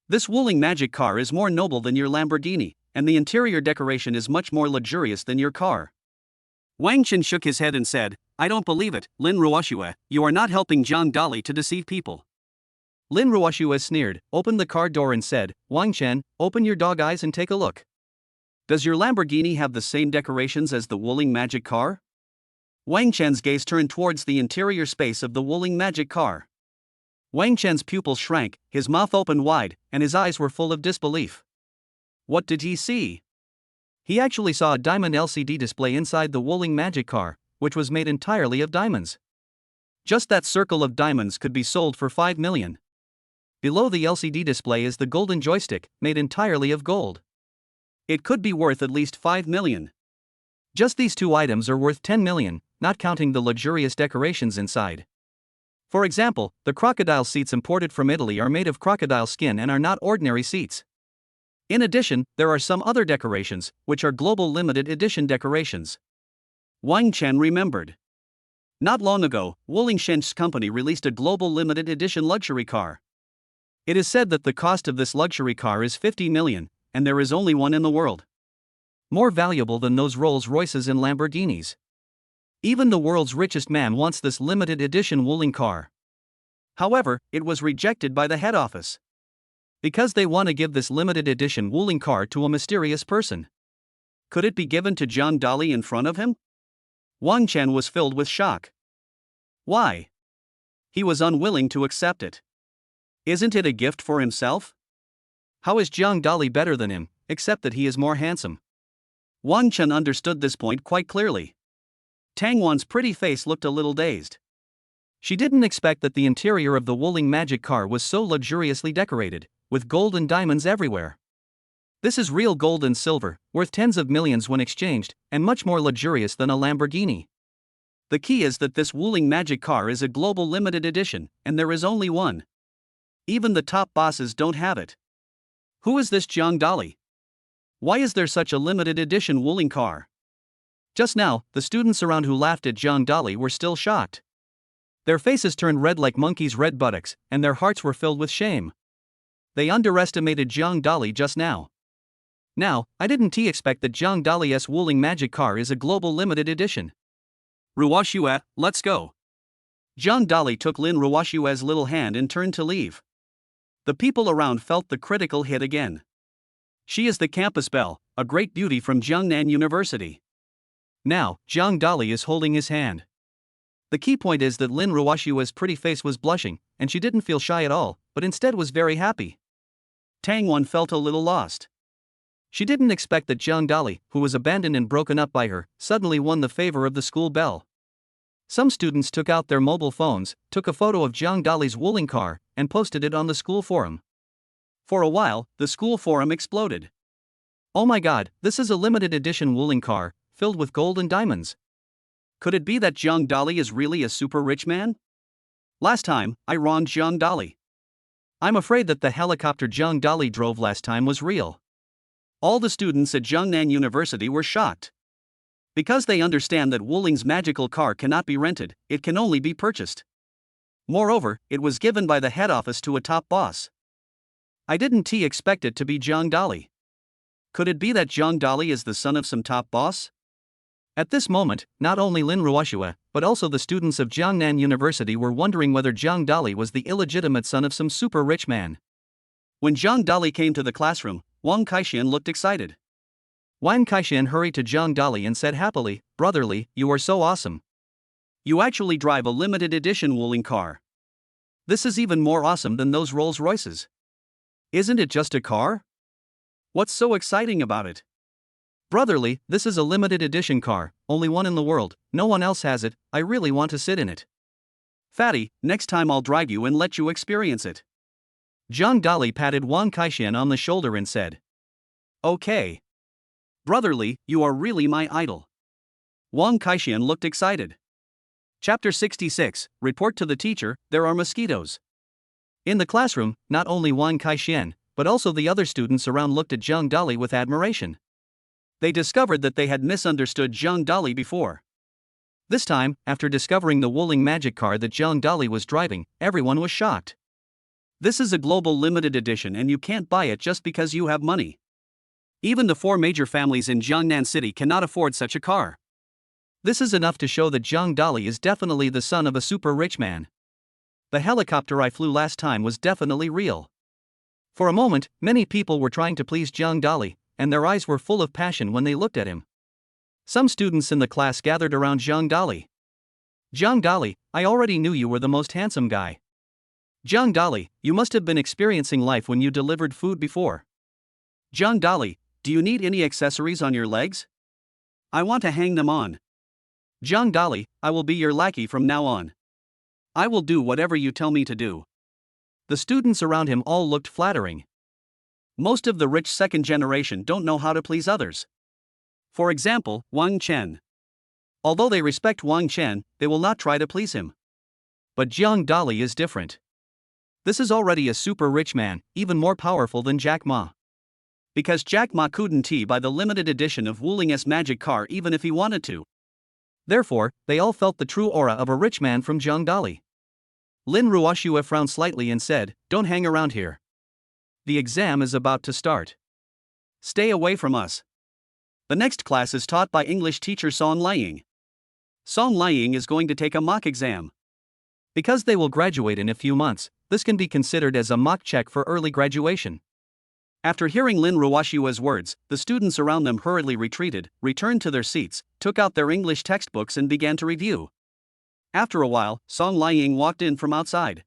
This Wuling magic car is more noble than your Lamborghini, and the interior decoration is much more luxurious than your car." Wang Chen shook his head and said, "I don't believe it, Lin Ruoxue, you are not helping Zhang Dali to deceive people." Lin Ruoxue sneered, opened the car door and said, "Wang Chen, open your dog eyes and take a look. Does your Lamborghini have the same decorations as the Wuling magic car?" Wang Chen's gaze turned towards the interior space of the Wuling magic car. Wang Chen's pupils shrank, his mouth opened wide, and his eyes were full of disbelief. What did he see? He actually saw a diamond LCD display inside the Wuling magic car, which was made entirely of diamonds. Just that circle of diamonds could be sold for 5 million. Below the LCD display is the golden joystick, made entirely of gold. It could be worth at least 5 million. Just these two items are worth 10 million, not counting the luxurious decorations inside. For example, the crocodile seats imported from Italy are made of crocodile skin and are not ordinary seats. In addition, there are some other decorations, which are global limited edition decorations. Wang Chen remembered. Not long ago, Wuling Shen's company released a global limited edition luxury car. It is said that the cost of this luxury car is 50 million, and there is only one in the world. More valuable than those Rolls-Royces and Lamborghinis. Even the world's richest man wants this limited edition Wuling car. However, it was rejected by the head office. Because they want to give this limited edition Wuling car to a mysterious person. Could it be given to Zhang Dali in front of him? Wang Chen was filled with shock. Why? He was unwilling to accept it. Isn't it a gift for himself? How is Jiang Dali better than him, except that he is more handsome? Wang Chen understood this point quite clearly. Tang Wan's pretty face looked a little dazed. She didn't expect that the interior of the Wuling magic car was so luxuriously decorated, with gold and diamonds everywhere. This is real gold and silver, worth tens of millions when exchanged, and much more luxurious than a Lamborghini. The key is that this Wuling magic car is a global limited edition, and there is only one. Even the top bosses don't have it. Who is this Jiang Dali? Why is there such a limited edition Wuling car? Just now, the students around who laughed at Jiang Dali were still shocked. Their faces turned red like monkeys' red buttocks, and their hearts were filled with shame. They underestimated Jiang Dali just now. Now, I didn't expect that Jiang Dali's Wuling magic car is a global limited edition. Ruoxue, let's go. Jiang Dali took Lin Ruoxue's little hand and turned to leave. The people around felt the critical hit again. She is the campus belle, a great beauty from Jiangnan University. Now, Jiang Dali is holding his hand. The key point is that Lin Ruoxue's pretty face was blushing, and she didn't feel shy at all, but instead was very happy. Tang Wan felt a little lost. She didn't expect that Jiang Dali, who was abandoned and broken up by her, suddenly won the favor of the school belle. Some students took out their mobile phones, took a photo of Jiang Dali's Wuling car, and posted it on the school forum. For a while, the school forum exploded. Oh my god, this is a limited edition Wuling car, filled with gold and diamonds. Could it be that Jiang Dali is really a super rich man? Last time, I wronged Jiang Dali. I'm afraid that the helicopter Jiang Dali drove last time was real. All the students at Jiangnan University were shocked. Because they understand that Wuling's magical car cannot be rented, it can only be purchased. Moreover, it was given by the head office to a top boss. I didn't expect it to be Jiang Dali. Could it be that Jiang Dali is the son of some top boss? At this moment, not only Lin Ruoxue, but also the students of Jiangnan University were wondering whether Jiang Dali was the illegitimate son of some super rich man. When Jiang Dali came to the classroom, Wang Kaixian looked excited. Wang Kaixian hurried to Jiang Dali and said happily, "Brotherly, you are so awesome. You actually drive a limited edition Wuling car. This is even more awesome than those Rolls Royces. Isn't it just a car? What's so exciting about it? Brotherly, this is a limited edition car, only one in the world, no one else has it, I really want to sit in it. Fatty, next time I'll drive you and let you experience it." Jiang Dali patted Wang Kaixian on the shoulder and said, "Okay. Brotherly, you are really my idol." Wang Kaixian looked excited. Chapter 66, Report to the Teacher, There Are Mosquitoes. In the classroom, not only Wang Kaixian, but also the other students around looked at Jiang Dali with admiration. They discovered that they had misunderstood Jiang Dali before. This time, after discovering the Wuling magic car that Jiang Dali was driving, everyone was shocked. This is a global limited edition and you can't buy it just because you have money. Even the 4 major families in Jiangnan City cannot afford such a car. This is enough to show that Jiang Dali is definitely the son of a super rich man. The helicopter I flew last time was definitely real. For a moment, many people were trying to please Jiang Dali, and their eyes were full of passion when they looked at him. Some students in the class gathered around Jiang Dali. "Jiang Dali, I already knew you were the most handsome guy. Jiang Dali, you must have been experiencing life when you delivered food before. Jiang Dali, do you need any accessories on your legs? I want to hang them on. Jiang Dali, I will be your lackey from now on. I will do whatever you tell me to do." The students around him all looked flattering. Most of the rich second generation don't know how to please others. For example, Wang Chen. Although they respect Wang Chen, they will not try to please him. But Jiang Dali is different. This is already a super rich man, even more powerful than Jack Ma. Because Jack Ma couldn't buy the limited edition of Wuling's magic car even if he wanted to. Therefore, they all felt the true aura of a rich man from Jiang Dali. Lin Ruoxue frowned slightly and said, "Don't hang around here. The exam is about to start. Stay away from us." The next class is taught by English teacher Song Liang. Song Liang is going to take a mock exam. Because they will graduate in a few months, this can be considered as a mock check for early graduation. After hearing Lin Ruoxue's words, the students around them hurriedly retreated, returned to their seats, took out their English textbooks and began to review. After a while, Song Liang walked in from outside.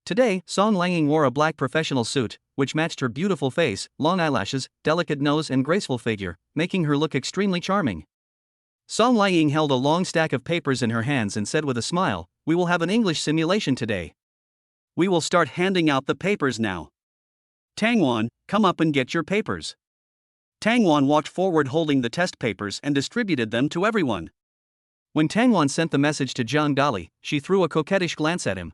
Today, Song Liang wore a black professional suit, which matched her beautiful face, long eyelashes, delicate nose and graceful figure, making her look extremely charming. Song Liang held a long stack of papers in her hands and said with a smile, "We will have an English simulation today. We will start handing out the papers now. Tangwan, come up and get your papers." Tangwan walked forward holding the test papers and distributed them to everyone. When Tangwan sent the message to Zhang Dali, she threw a coquettish glance at him.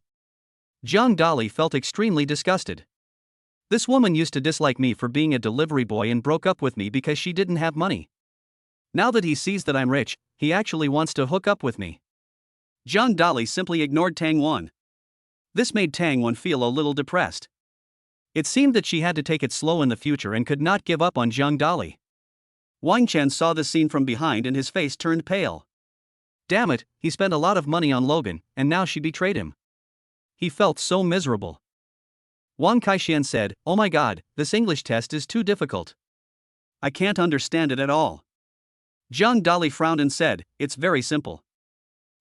Zhang Dali felt extremely disgusted. This woman used to dislike me for being a delivery boy and broke up with me because she didn't have money. Now that he sees that I'm rich, he actually wants to hook up with me. Zhang Dali simply ignored Tangwan. This made Tangwan feel a little depressed. It seemed that she had to take it slow in the future and could not give up on Zhang Dali. Wang Chen saw the scene from behind and his face turned pale. Damn it, he spent a lot of money on Logan, and now she betrayed him. He felt so miserable. Wang Kaixian said, "Oh my god, this English test is too difficult. I can't understand it at all." Zhang Dali frowned and said, "It's very simple.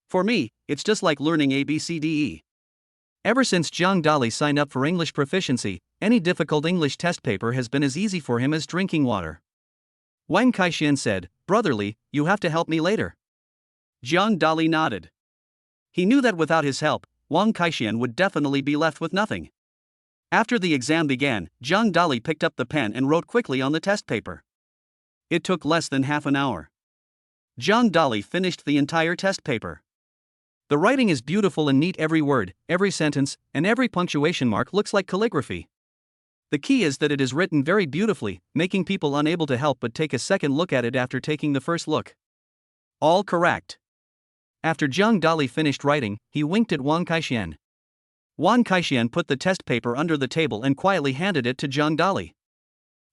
For me, it's just like learning ABCDE." Ever since Zhang Dali signed up for English proficiency, any difficult English test paper has been as easy for him as drinking water. Wang Kaixian said, "Brotherly, you have to help me later." Zhang Dali nodded. He knew that without his help, Wang Kaixian would definitely be left with nothing. After the exam began, Zhang Dali picked up the pen and wrote quickly on the test paper. It took less than half an hour. Zhang Dali finished the entire test paper. The writing is beautiful and neat, every word, every sentence, and every punctuation mark looks like calligraphy. The key is that it is written very beautifully, making people unable to help but take a second look at it after taking the first look. All correct. After Zhang Dali finished writing, he winked at Wang Kaixian. Wang Kaixian put the test paper under the table and quietly handed it to Zhang Dali.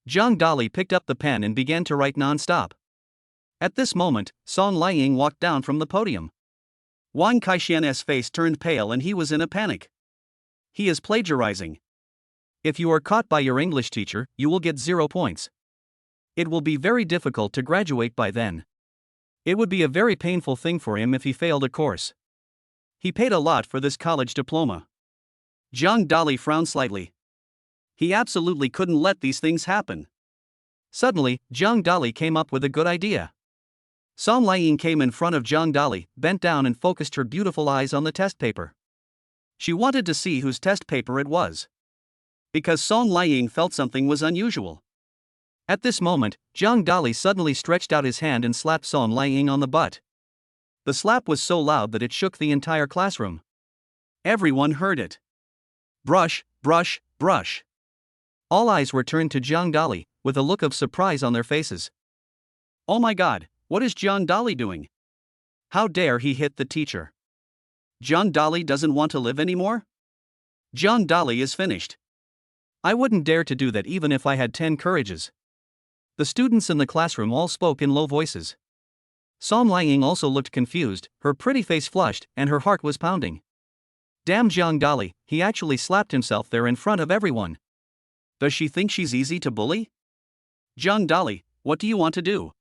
Zhang Dali picked up the pen and began to write non-stop. At this moment, Song Liang walked down from the podium. Wang Kaixian's face turned pale and he was in a panic. He is plagiarizing. If you are caught by your English teacher, you will get 0 points. It will be very difficult to graduate by then. It would be a very painful thing for him if he failed a course. He paid a lot for this college diploma. Zhang Dali frowned slightly. He absolutely couldn't let these things happen. Suddenly, Zhang Dali came up with a good idea. Song Liang came in front of Zhang Dali, bent down and focused her beautiful eyes on the test paper. She wanted to see whose test paper it was. Because Song Liang felt something was unusual. At this moment, Zhang Dali suddenly stretched out his hand and slapped Song Liang on the butt. The slap was so loud that it shook the entire classroom. Everyone heard it. Brush, brush, brush. All eyes were turned to Zhang Dali, with a look of surprise on their faces. Oh my god, what is Zhang Dali doing? How dare he hit the teacher? Zhang Dali doesn't want to live anymore? Zhang Dali is finished. I wouldn't dare to do that even if I had 10 courages. The students in the classroom all spoke in low voices. Song Liang also looked confused, her pretty face flushed, and her heart was pounding. Damn Zhang Dali, he actually slapped himself there in front of everyone. Does she think she's easy to bully? Zhang Dali, what do you want to do?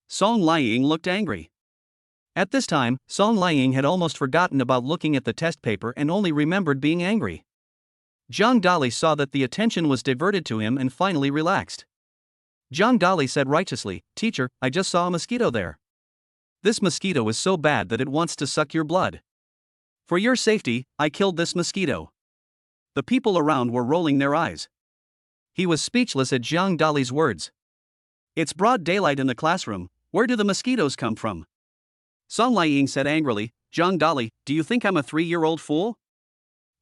Song Liang looked angry. At this time, Song Liang had almost forgotten about looking at the test paper and only remembered being angry. Zhang Dali saw that the attention was diverted to him and finally relaxed. Zhang Dali said righteously, "Teacher, I just saw a mosquito there. This mosquito is so bad that it wants to suck your blood. For your safety, I killed this mosquito." The people around were rolling their eyes. He was speechless at Zhang Dali's words. It's broad daylight in the classroom, where do the mosquitoes come from? Song Liang said angrily, "Zhang Dali, do you think I'm a 3-year-old fool?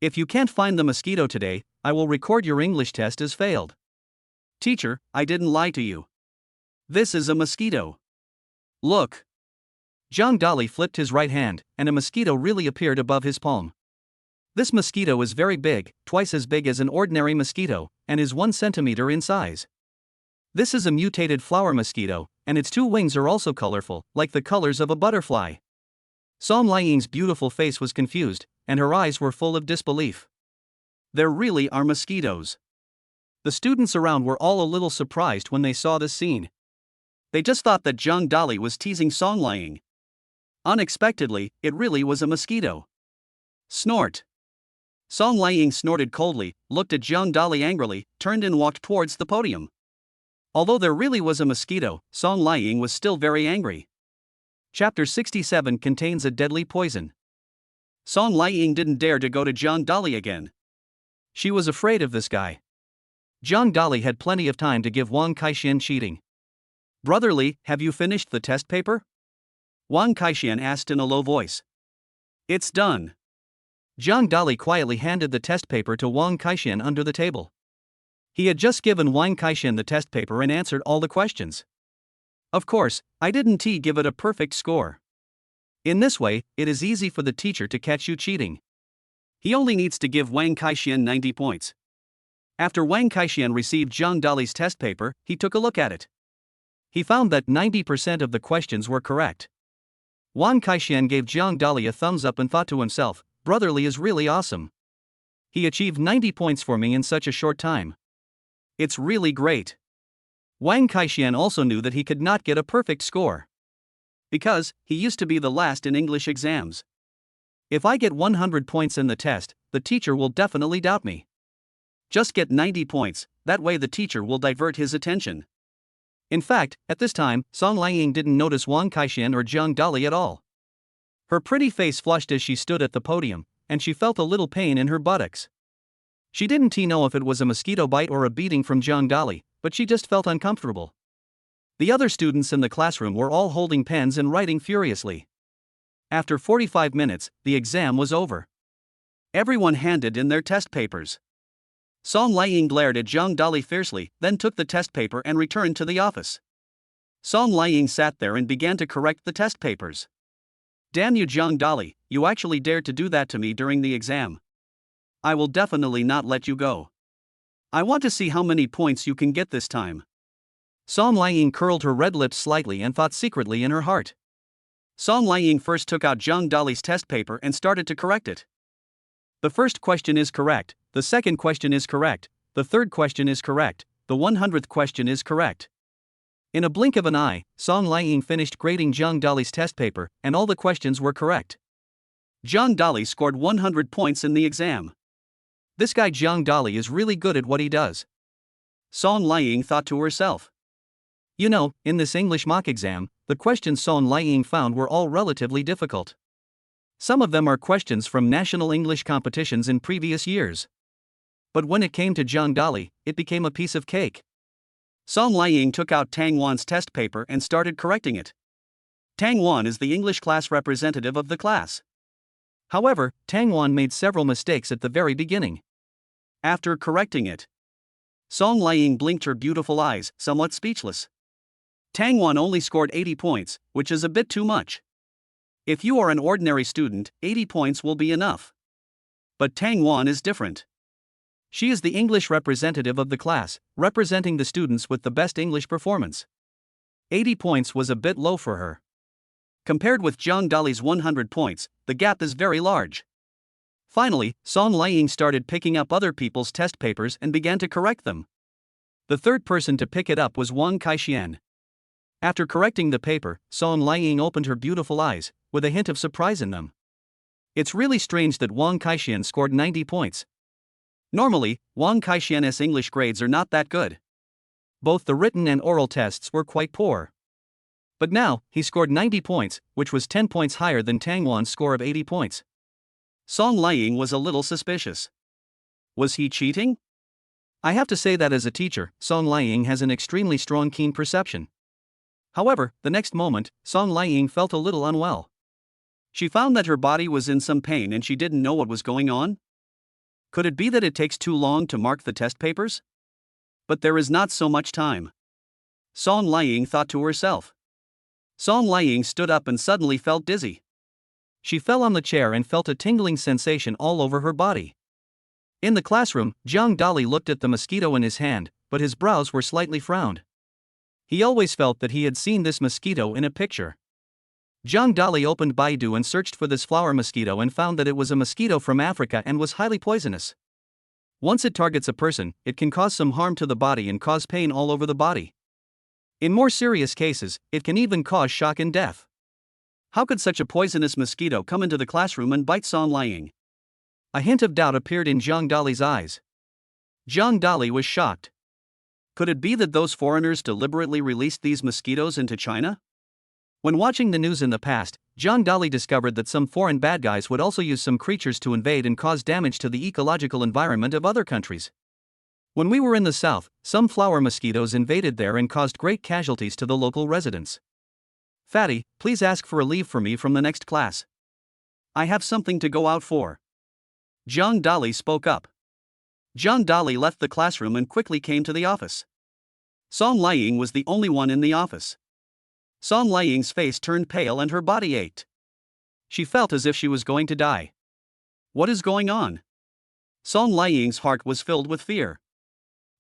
If you can't find the mosquito today, I will record your English test as failed." Teacher, I didn't lie to you. This is a mosquito. Look. Zhang Dali flipped his right hand, and a mosquito really appeared above his palm. This mosquito is very big, twice as big as an ordinary mosquito, and is 1 centimeter in size. This is a mutated flower mosquito, and its 2 wings are also colorful, like the colors of a butterfly. Song Liang's beautiful face was confused, and her eyes were full of disbelief. There really are mosquitoes. The students around were all a little surprised when they saw this scene. They just thought that Zhang Dali was teasing Song Liang. Unexpectedly, it really was a mosquito. Snort. Song Liang snorted coldly, looked at Zhang Dali angrily, turned and walked towards the podium. Although there really was a mosquito, Song Liang was still very angry. Chapter 67 contains a deadly poison. Song Liang didn't dare to go to Zhang Dali again. She was afraid of this guy. Zhang Dali had plenty of time to give Wang Kaixian cheating. "Brotherly, have you finished the test paper?" Wang Kaixian asked in a low voice. "It's done." Zhang Dali quietly handed the test paper to Wang Kaixian under the table. He had just given Wang Kaixian the test paper and answered all the questions. "Of course, I didn't give it a perfect score. In this way, it is easy for the teacher to catch you cheating." He only needs to give Wang Kaixian 90 points. After Wang Kaixian received Zhang Dali's test paper, he took a look at it. He found that 90% of the questions were correct. Wang Kaixian gave Zhang Dali a thumbs up and thought to himself, "Brotherly is really awesome. He achieved 90 points for me in such a short time. It's really great." Wang Kaixian also knew that he could not get a perfect score. Because he used to be the last in English exams. "If I get 100 points in the test, the teacher will definitely doubt me. Just get 90 points, that way the teacher will divert his attention." In fact, at this time, Song Liang didn't notice Wang Kaixian or Zhang Dali at all. Her pretty face flushed as she stood at the podium, and she felt a little pain in her buttocks. She didn't know if it was a mosquito bite or a beating from Zhang Dali, but she just felt uncomfortable. The other students in the classroom were all holding pens and writing furiously. After 45 minutes, the exam was over. Everyone handed in their test papers. Song Liang glared at Zhang Dali fiercely, then took the test paper and returned to the office. Song Liang sat there and began to correct the test papers. "Damn you, Zhang Dali, you actually dared to do that to me during the exam. I will definitely not let you go. I want to see how many points you can get this time." Song Liang curled her red lips slightly and thought secretly in her heart. Song Liang first took out Zhang Dali's test paper and started to correct it. The first question is correct, the second question is correct, the third question is correct, the 100th question is correct. In a blink of an eye, Song Liang finished grading Zhang Dali's test paper, and all the questions were correct. Zhang Dali scored 100 points in the exam. This guy Zhang Dali is really good at what he does. Song Liang thought to herself. You know, in this English mock exam, the questions Song Liang found were all relatively difficult. Some of them are questions from national English competitions in previous years. But when it came to Zhang Dali, it became a piece of cake. Song Liang took out Tang Wan's test paper and started correcting it. Tang Wan is the English class representative of the class. However, Tang Wan made several mistakes at the very beginning. After correcting it, Song Liang blinked her beautiful eyes, somewhat speechless. Tang Wan only scored 80 points, which is a bit too much. If you are an ordinary student, 80 points will be enough. But Tang Wan is different. She is the English representative of the class, representing the students with the best English performance. 80 points was a bit low for her. Compared with Zhang Dali's 100 points, the gap is very large. Finally, Song Liang started picking up other people's test papers and began to correct them. The third person to pick it up was Wang Kaixian. After correcting the paper, Song Liang opened her beautiful eyes, with a hint of surprise in them. It's really strange that Wang Kaixian scored 90 points. Normally, Wang Kaixian's English grades are not that good. Both the written and oral tests were quite poor. But now, he scored 90 points, which was 10 points higher than Tang Wan's score of 80 points. Song Liang was a little suspicious. Was he cheating? I have to say that as a teacher, Song Liang has an extremely strong keen perception. However, the next moment, Song Liang felt a little unwell. She found that her body was in some pain and she didn't know what was going on. Could it be that it takes too long to mark the test papers? But there is not so much time. Song Liang thought to herself. Song Liang stood up and suddenly felt dizzy. She fell on the chair and felt a tingling sensation all over her body. In the classroom, Zhang Dali looked at the mosquito in his hand, but his brows were slightly frowned. He always felt that he had seen this mosquito in a picture. Zhang Dali opened Baidu and searched for this flower mosquito and found that it was a mosquito from Africa and was highly poisonous. Once it targets a person, it can cause some harm to the body and cause pain all over the body. In more serious cases, it can even cause shock and death. How could such a poisonous mosquito come into the classroom and bite Song Liang? A hint of doubt appeared in Zhang Dali's eyes. Zhang Dali was shocked. Could it be that those foreigners deliberately released these mosquitoes into China? When watching the news in the past, Zhang Dali discovered that some foreign bad guys would also use some creatures to invade and cause damage to the ecological environment of other countries. When we were in the south, some flower mosquitoes invaded there and caused great casualties to the local residents. Fatty, please ask for a leave for me from the next class. I have something to go out for. Zhang Dali spoke up. Zhang Dali left the classroom and quickly came to the office. Song Liang was the only one in the office. Song Liang's face turned pale and her body ached. She felt as if she was going to die. What is going on? Song Liang's heart was filled with fear.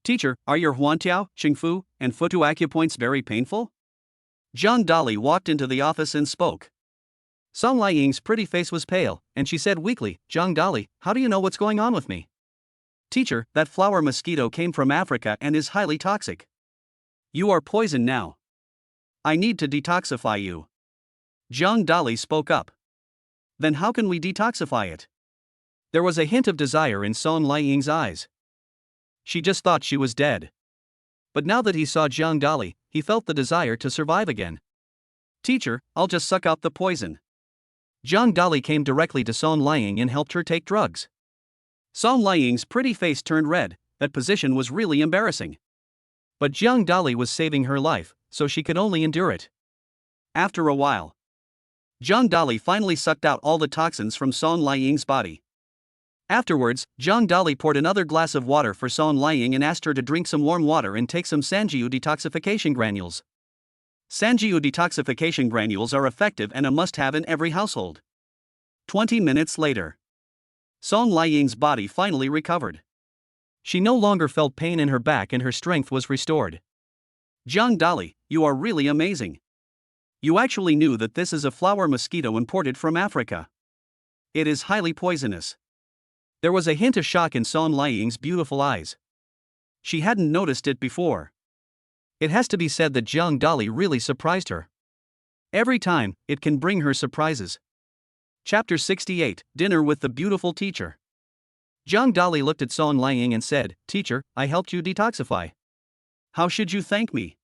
Teacher, are your Huantiao, Xingfu, and Futu acupoints very painful? Zhang Dali walked into the office and spoke. Song Liang's pretty face was pale, and she said weakly, Zhang Dali, how do you know what's going on with me? Teacher, that flower mosquito came from Africa and is highly toxic. You are poisoned now. I need to detoxify you. Zhang Dali spoke up. Then how can we detoxify it? There was a hint of desire in Song Liang's eyes. She just thought she was dead. But now that he saw Zhang Dali, he felt the desire to survive again. Teacher, I'll just suck out the poison. Zhang Dali came directly to Song Liang and helped her take drugs. Song Liang's pretty face turned red. That position was really embarrassing. But Zhang Dali was saving her life, so she could only endure it. After a while, Zhang Dali finally sucked out all the toxins from Song Liang's body. Afterwards, Zhang Dali poured another glass of water for Song Liang and asked her to drink some warm water and take some Sanjiu detoxification granules. Sanjiu detoxification granules are effective and a must-have in every household. 20 minutes later, Song Liang's body finally recovered. She no longer felt pain in her back and her strength was restored. Zhang Dali, you are really amazing. You actually knew that this is a flower mosquito imported from Africa. It is highly poisonous. There was a hint of shock in Song Liang's beautiful eyes. She hadn't noticed it before. It has to be said that Zhang Dali really surprised her. Every time, it can bring her surprises. Chapter 68, Dinner with the Beautiful Teacher. Zhang Dali looked at Song Liang and said, Teacher, I helped you detoxify. How should you thank me?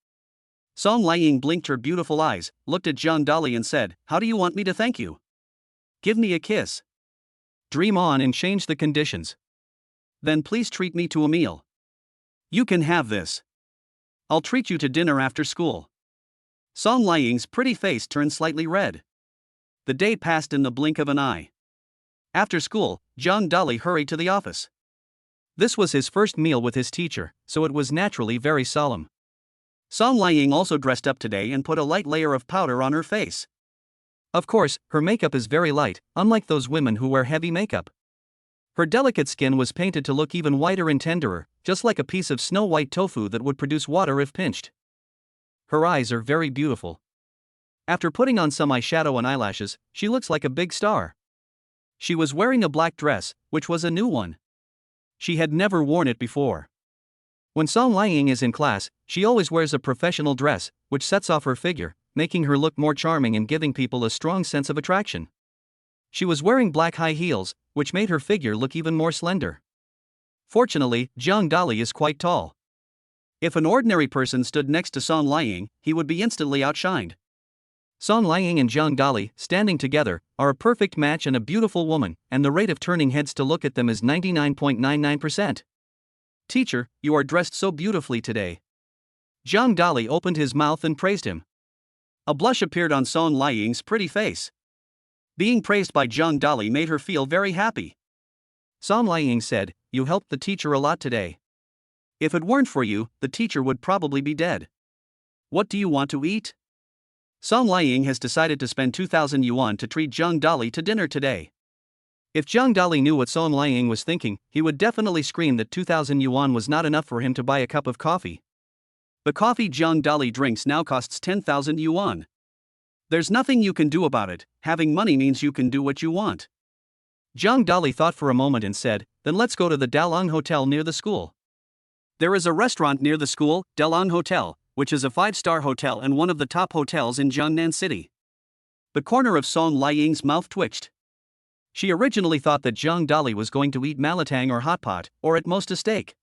Song Liang blinked her beautiful eyes, looked at Zhang Dali and said, How do you want me to thank you? Give me a kiss. Dream on and change the conditions. Then please treat me to a meal. You can have this. I'll treat you to dinner after school. Song Liang's pretty face turned slightly red. The day passed in the blink of an eye. After school, Zhang Dali hurried to the office. This was his first meal with his teacher, so it was naturally very solemn. Song Liang also dressed up today and put a light layer of powder on her face. Of course, her makeup is very light, unlike those women who wear heavy makeup. Her delicate skin was painted to look even whiter and tenderer, just like a piece of snow-white tofu that would produce water if pinched. Her eyes are very beautiful. After putting on some eyeshadow and eyelashes, she looks like a big star. She was wearing a black dress, which was a new one. She had never worn it before. When Song Liang is in class, she always wears a professional dress, which sets off her figure, making her look more charming and giving people a strong sense of attraction. She was wearing black high heels, which made her figure look even more slender. Fortunately, Zhang Dali is quite tall. If an ordinary person stood next to Song Liang, he would be instantly outshined. Song Liang and Zhang Dali, standing together, are a perfect match and a beautiful woman, and the rate of turning heads to look at them is 99.99%. Teacher, you are dressed so beautifully today. Zhang Dali opened his mouth and praised him. A blush appeared on Song Liang's pretty face. Being praised by Zhang Dali made her feel very happy. Song Liang said, You helped the teacher a lot today. If it weren't for you, the teacher would probably be dead. What do you want to eat? Song Liang has decided to spend 2,000 yuan to treat Zhang Dali to dinner today. If Zhang Dali knew what Song Liang was thinking, he would definitely scream that 2,000 yuan was not enough for him to buy a cup of coffee. The coffee Zhang Dali drinks now costs 10,000 yuan. There's nothing you can do about it, having money means you can do what you want. Zhang Dali thought for a moment and said, Then let's go to the Dalong Hotel near the school. There is a restaurant near the school, Dalong Hotel, which is a 5-star hotel and one of the top hotels in Jiangnan City. The corner of Song Liying's mouth twitched. She originally thought that Zhang Dali was going to eat malatang or hot pot, or at most a steak.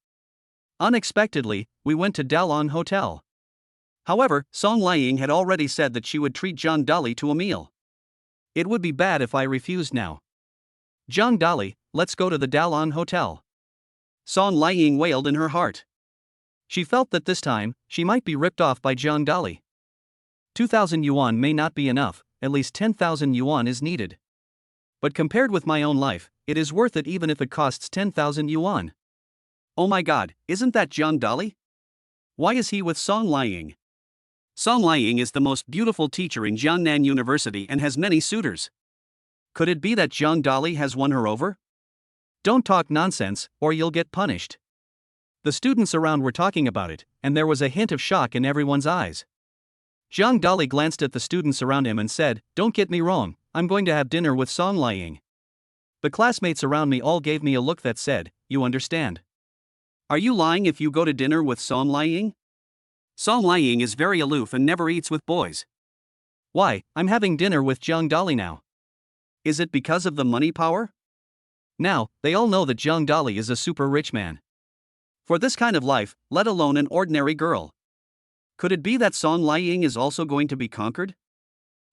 Unexpectedly, we went to Dalong Hotel. However, Song Liying had already said that she would treat Zhang Dali to a meal. It would be bad if I refused now. Zhang Dali, let's go to the Dalong Hotel. Song Liying wailed in her heart. She felt that this time, she might be ripped off by Zhang Dali. 2,000 yuan may not be enough, at least 10,000 yuan is needed. But compared with my own life, it is worth it even if it costs 10,000 yuan. Oh my god, isn't that Zhang Dali? Why is he with Song Liying? Song Liying is the most beautiful teacher in Jiangnan University and has many suitors. Could it be that Zhang Dali has won her over? Don't talk nonsense, or you'll get punished. The students around were talking about it, and there was a hint of shock in everyone's eyes. Zhang Dali glanced at the students around him and said, "Don't get me wrong, I'm going to have dinner with Song Liying." The classmates around me all gave me a look that said, "You understand. Are you lying if you go to dinner with Song Liying?" Song Liying is very aloof and never eats with boys. Why, I'm having dinner with Zhang Dali now. Is it because of the money power? Now, they all know that Zhang Dali is a super rich man. For this kind of life, let alone an ordinary girl. Could it be that Song Liying is also going to be conquered?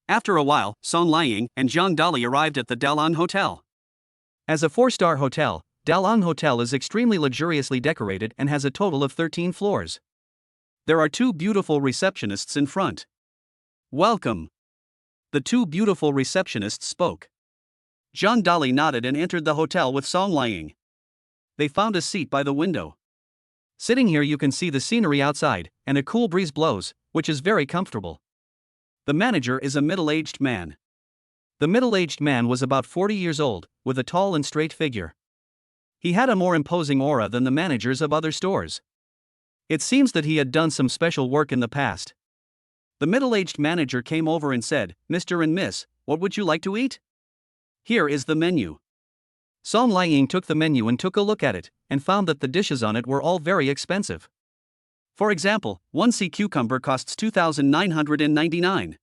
After a while, Song Liying and Zhang Dali arrived at the Dalong Hotel. As a 4-star hotel, Dalong Hotel is extremely luxuriously decorated and has a total of 13 floors. There are 2 beautiful receptionists in front. Welcome. The 2 beautiful receptionists spoke. Zhang Dali nodded and entered the hotel with Song Liying. They found a seat by the window. Sitting here you can see the scenery outside, and a cool breeze blows, which is very comfortable. The manager is a middle-aged man. The middle-aged man was about 40 years old, with a tall and straight figure. He had a more imposing aura than the managers of other stores. It seems that he had done some special work in the past. The middle-aged manager came over and said, "Mr. and Miss, what would you like to eat? Here is the menu." Song Liying took the menu and took a look at it, and found that the dishes on it were all very expensive. For example, 1 sea cucumber costs 2,999.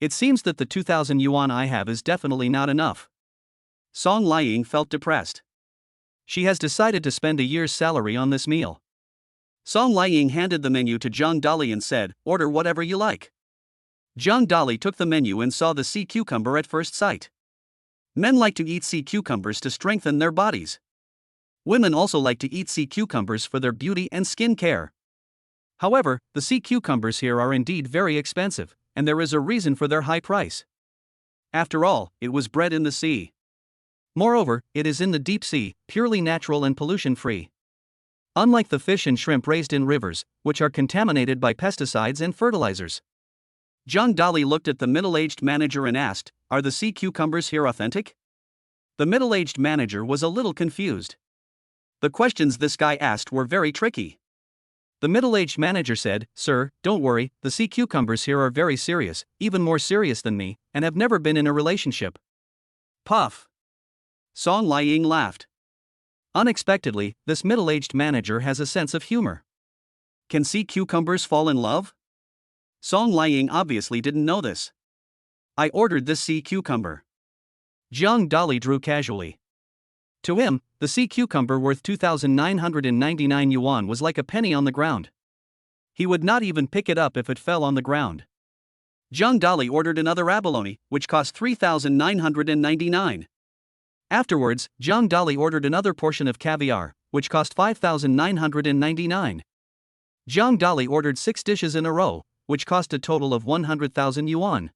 It seems that the 2,000 yuan I have is definitely not enough. Song Liying felt depressed. She has decided to spend a year's salary on this meal. Song Liying handed the menu to Zhang Dali and said, "Order whatever you like." Zhang Dali took the menu and saw the sea cucumber at first sight. Men like to eat sea cucumbers to strengthen their bodies. Women also like to eat sea cucumbers for their beauty and skin care. However, the sea cucumbers here are indeed very expensive, and there is a reason for their high price. After all, it was bred in the sea. Moreover, it is in the deep sea, purely natural and pollution-free. Unlike the fish and shrimp raised in rivers, which are contaminated by pesticides and fertilizers. Zhang Dali looked at the middle-aged manager and asked, "Are the sea cucumbers here authentic?" The middle-aged manager was a little confused. The questions this guy asked were very tricky. The middle-aged manager said, "Sir, don't worry, the sea cucumbers here are very serious, even more serious than me, and have never been in a relationship." Puff. Song Liying laughed. Unexpectedly, this middle-aged manager has a sense of humor. Can sea cucumbers fall in love? Song Liying obviously didn't know this. "I ordered this sea cucumber." Zhang Dali drew casually. To him, the sea cucumber worth 2,999 yuan was like a penny on the ground. He would not even pick it up if it fell on the ground. Zhang Dali ordered another abalone, which cost 3,999. Afterwards, Zhang Dali ordered another portion of caviar, which cost 5,999. Zhang Dali ordered 6 dishes in a row, which cost a total of 100,000 yuan.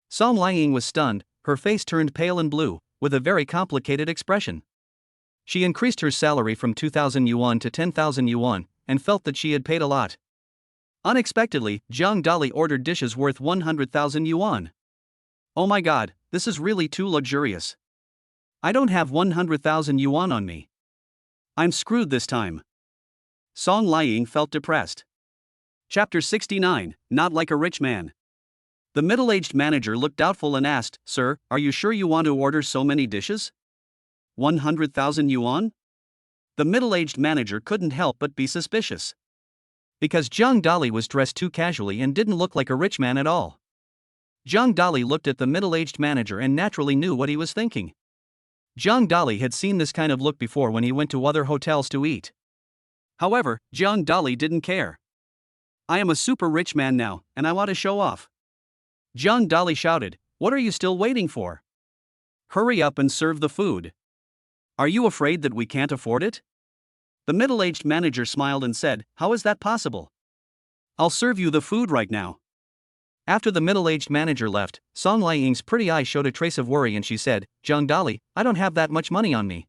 Song Liying was stunned, her face turned pale and blue, with a very complicated expression. She increased her salary from 2,000 yuan to 10,000 yuan, and felt that she had paid a lot. Unexpectedly, Zhang Dali ordered dishes worth 100,000 yuan. Oh my god, this is really too luxurious. I don't have 100,000 yuan on me. I'm screwed this time. Song Liying felt depressed. Chapter 69, Not Like a Rich Man. The middle-aged manager looked doubtful and asked, "Sir, are you sure you want to order so many dishes? 100,000 yuan? The middle-aged manager couldn't help but be suspicious. Because Zhang Dali was dressed too casually and didn't look like a rich man at all. Zhang Dali looked at the middle-aged manager and naturally knew what he was thinking. Zhang Dali had seen this kind of look before when he went to other hotels to eat. However, Zhang Dali didn't care. I am a super rich man now, and I want to show off. Zhang Dali shouted, what are you still waiting for? Hurry up and serve the food. Are you afraid that we can't afford it? The middle-aged manager smiled and said, how is that possible? I'll serve you the food right now. After the middle-aged manager left, Song Liang's pretty eyes showed a trace of worry and she said, Zhang Dali, I don't have that much money on me.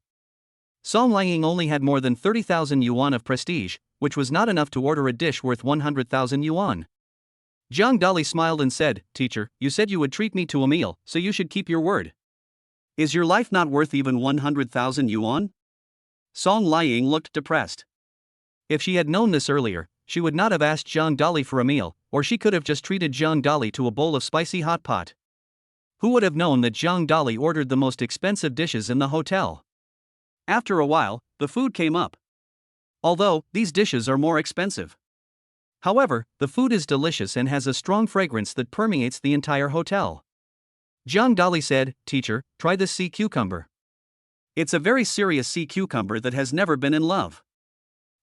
Song Liang only had more than 30,000 yuan of prestige, which was not enough to order a dish worth 100,000 yuan. Zhang Dali smiled and said, teacher, you said you would treat me to a meal, so you should keep your word. Is your life not worth even 100,000 yuan? Song Liang looked depressed. If she had known this earlier, she would not have asked Zhang Dali for a meal, or she could have just treated Zhang Dali to a bowl of spicy hot pot. Who would have known that Zhang Dali ordered the most expensive dishes in the hotel? After a while, the food came up. Although, these dishes are more expensive. However, the food is delicious and has a strong fragrance that permeates the entire hotel. Zhang Dali said, teacher, try this sea cucumber. It's a very serious sea cucumber that has never been in love.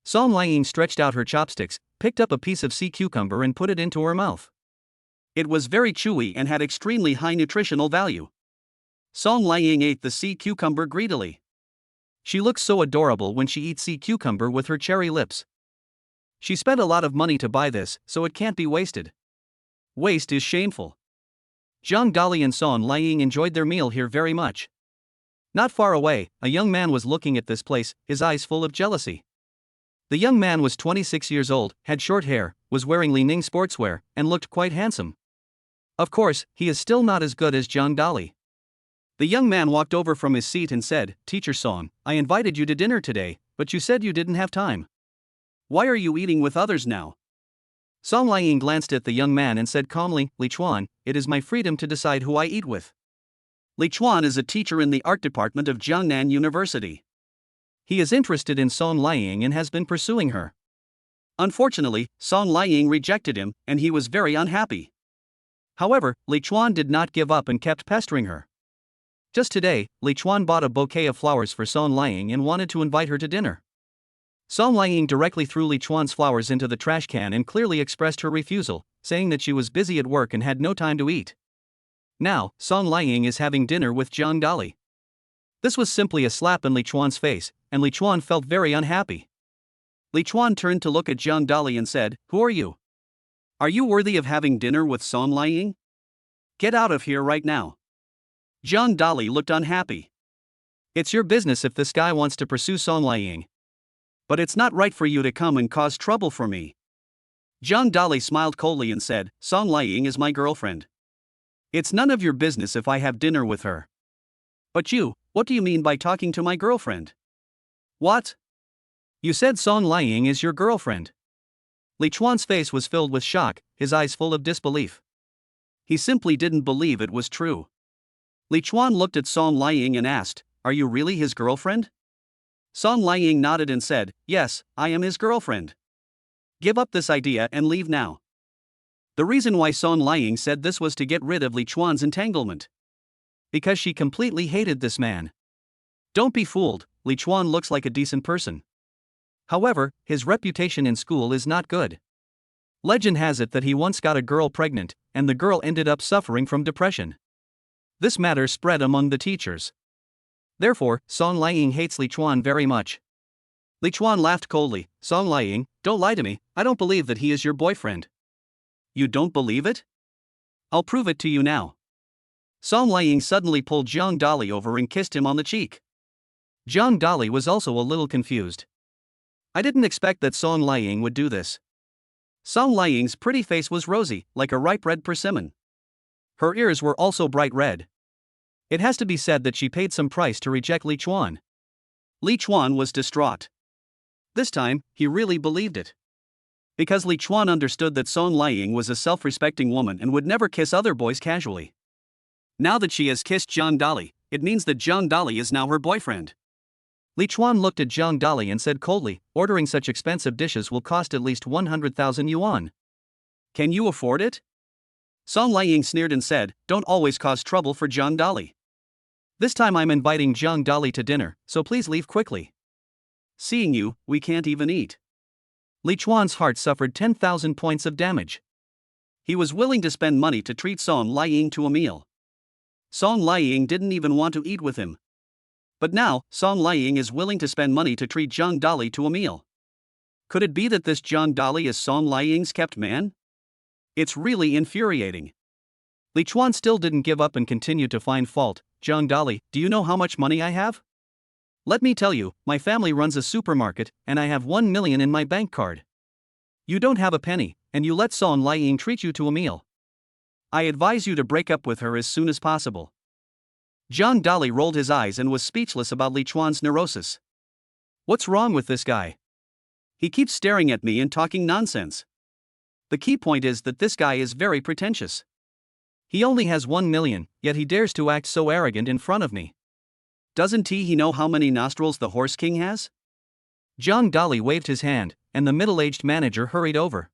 Song Liang stretched out her chopsticks, picked up a piece of sea cucumber and put it into her mouth. It was very chewy and had extremely high nutritional value. Song Liang ate the sea cucumber greedily. She looks so adorable when she eats sea cucumber with her cherry lips. She spent a lot of money to buy this, so it can't be wasted. Waste is shameful. Zhang Dali and Song Liang enjoyed their meal here very much. Not far away, a young man was looking at this place, his eyes full of jealousy. The young man was 26 years old, had short hair, was wearing Li Ning sportswear, and looked quite handsome. Of course, he is still not as good as Zhang Dali. The young man walked over from his seat and said, Teacher Song, I invited you to dinner today, but you said you didn't have time. Why are you eating with others now? Song Liang glanced at the young man and said calmly, Li Chuan, it is my freedom to decide who I eat with. Li Chuan is a teacher in the art department of Jiangnan University. He is interested in Song Liang and has been pursuing her. Unfortunately, Song Liang rejected him, and he was very unhappy. However, Li Chuan did not give up and kept pestering her. Just today, Li Chuan bought a bouquet of flowers for Song Liang and wanted to invite her to dinner. Song Liang directly threw Li Chuan's flowers into the trash can and clearly expressed her refusal, saying that she was busy at work and had no time to eat. Now, Song Liang is having dinner with Zhang Dali. This was simply a slap in Li Chuan's face, and Li Chuan felt very unhappy. Li Chuan turned to look at Zhang Dali and said, Who are you? Are you worthy of having dinner with Song Liang? Get out of here right now. Zhang Dali looked unhappy. It's your business if this guy wants to pursue Song Liang. But it's not right for you to come and cause trouble for me. Zhang Dali smiled coldly and said, Song Liang is my girlfriend. It's none of your business if I have dinner with her. But you, what do you mean by talking to my girlfriend? What? You said Song Liang is your girlfriend. Li Chuan's face was filled with shock, his eyes full of disbelief. He simply didn't believe it was true. Li Chuan looked at Song Liang and asked, Are you really his girlfriend? Song Liang nodded and said, Yes, I am his girlfriend. Give up this idea and leave now. The reason why Song Liang said this was to get rid of Li Chuan's entanglement. Because she completely hated this man. Don't be fooled, Li Chuan looks like a decent person. However, his reputation in school is not good. Legend has it that he once got a girl pregnant, and the girl ended up suffering from depression. This matter spread among the teachers. Therefore, Song Liang hates Li Chuan very much. Li Chuan laughed coldly, Song Liang, don't lie to me, I don't believe that he is your boyfriend. You don't believe it? I'll prove it to you now. Song Liang suddenly pulled Zhang Dali over and kissed him on the cheek. Zhang Dali was also a little confused. I didn't expect that Song Liang would do this. Song Liang's pretty face was rosy, like a ripe red persimmon. Her ears were also bright red. It has to be said that she paid some price to reject Li Chuan. Li Chuan was distraught. This time, he really believed it. Because Li Chuan understood that Song Liang was a self-respecting woman and would never kiss other boys casually. Now that she has kissed Zhang Dali, it means that Zhang Dali is now her boyfriend. Li Chuan looked at Zhang Dali and said coldly, ordering such expensive dishes will cost at least 100,000 yuan. Can you afford it? Song Liang sneered and said, "Don't always cause trouble for Zhang Dali. This time I'm inviting Zhang Dali to dinner, so please leave quickly. Seeing you, we can't even eat." Li Chuan's heart suffered 10,000 points of damage. He was willing to spend money to treat Song Liang to a meal. Song Liang didn't even want to eat with him. But now, Song Liang is willing to spend money to treat Zhang Dali to a meal. Could it be that this Zhang Dali is Song Liang's kept man? It's really infuriating. Li Chuan still didn't give up and continued to find fault. "Zhang Dali, do you know how much money I have? Let me tell you, my family runs a supermarket, and I have 1 million in my bank card. You don't have a penny, and you let Song Liang treat you to a meal. I advise you to break up with her as soon as possible." Zhang Dali rolled his eyes and was speechless about Li Chuan's neurosis. What's wrong with this guy? He keeps staring at me and talking nonsense. The key point is that this guy is very pretentious. He only has 1 million, yet he dares to act so arrogant in front of me. Doesn't he know how many nostrils the Horse King has? Zhang Dali waved his hand, and the middle-aged manager hurried over.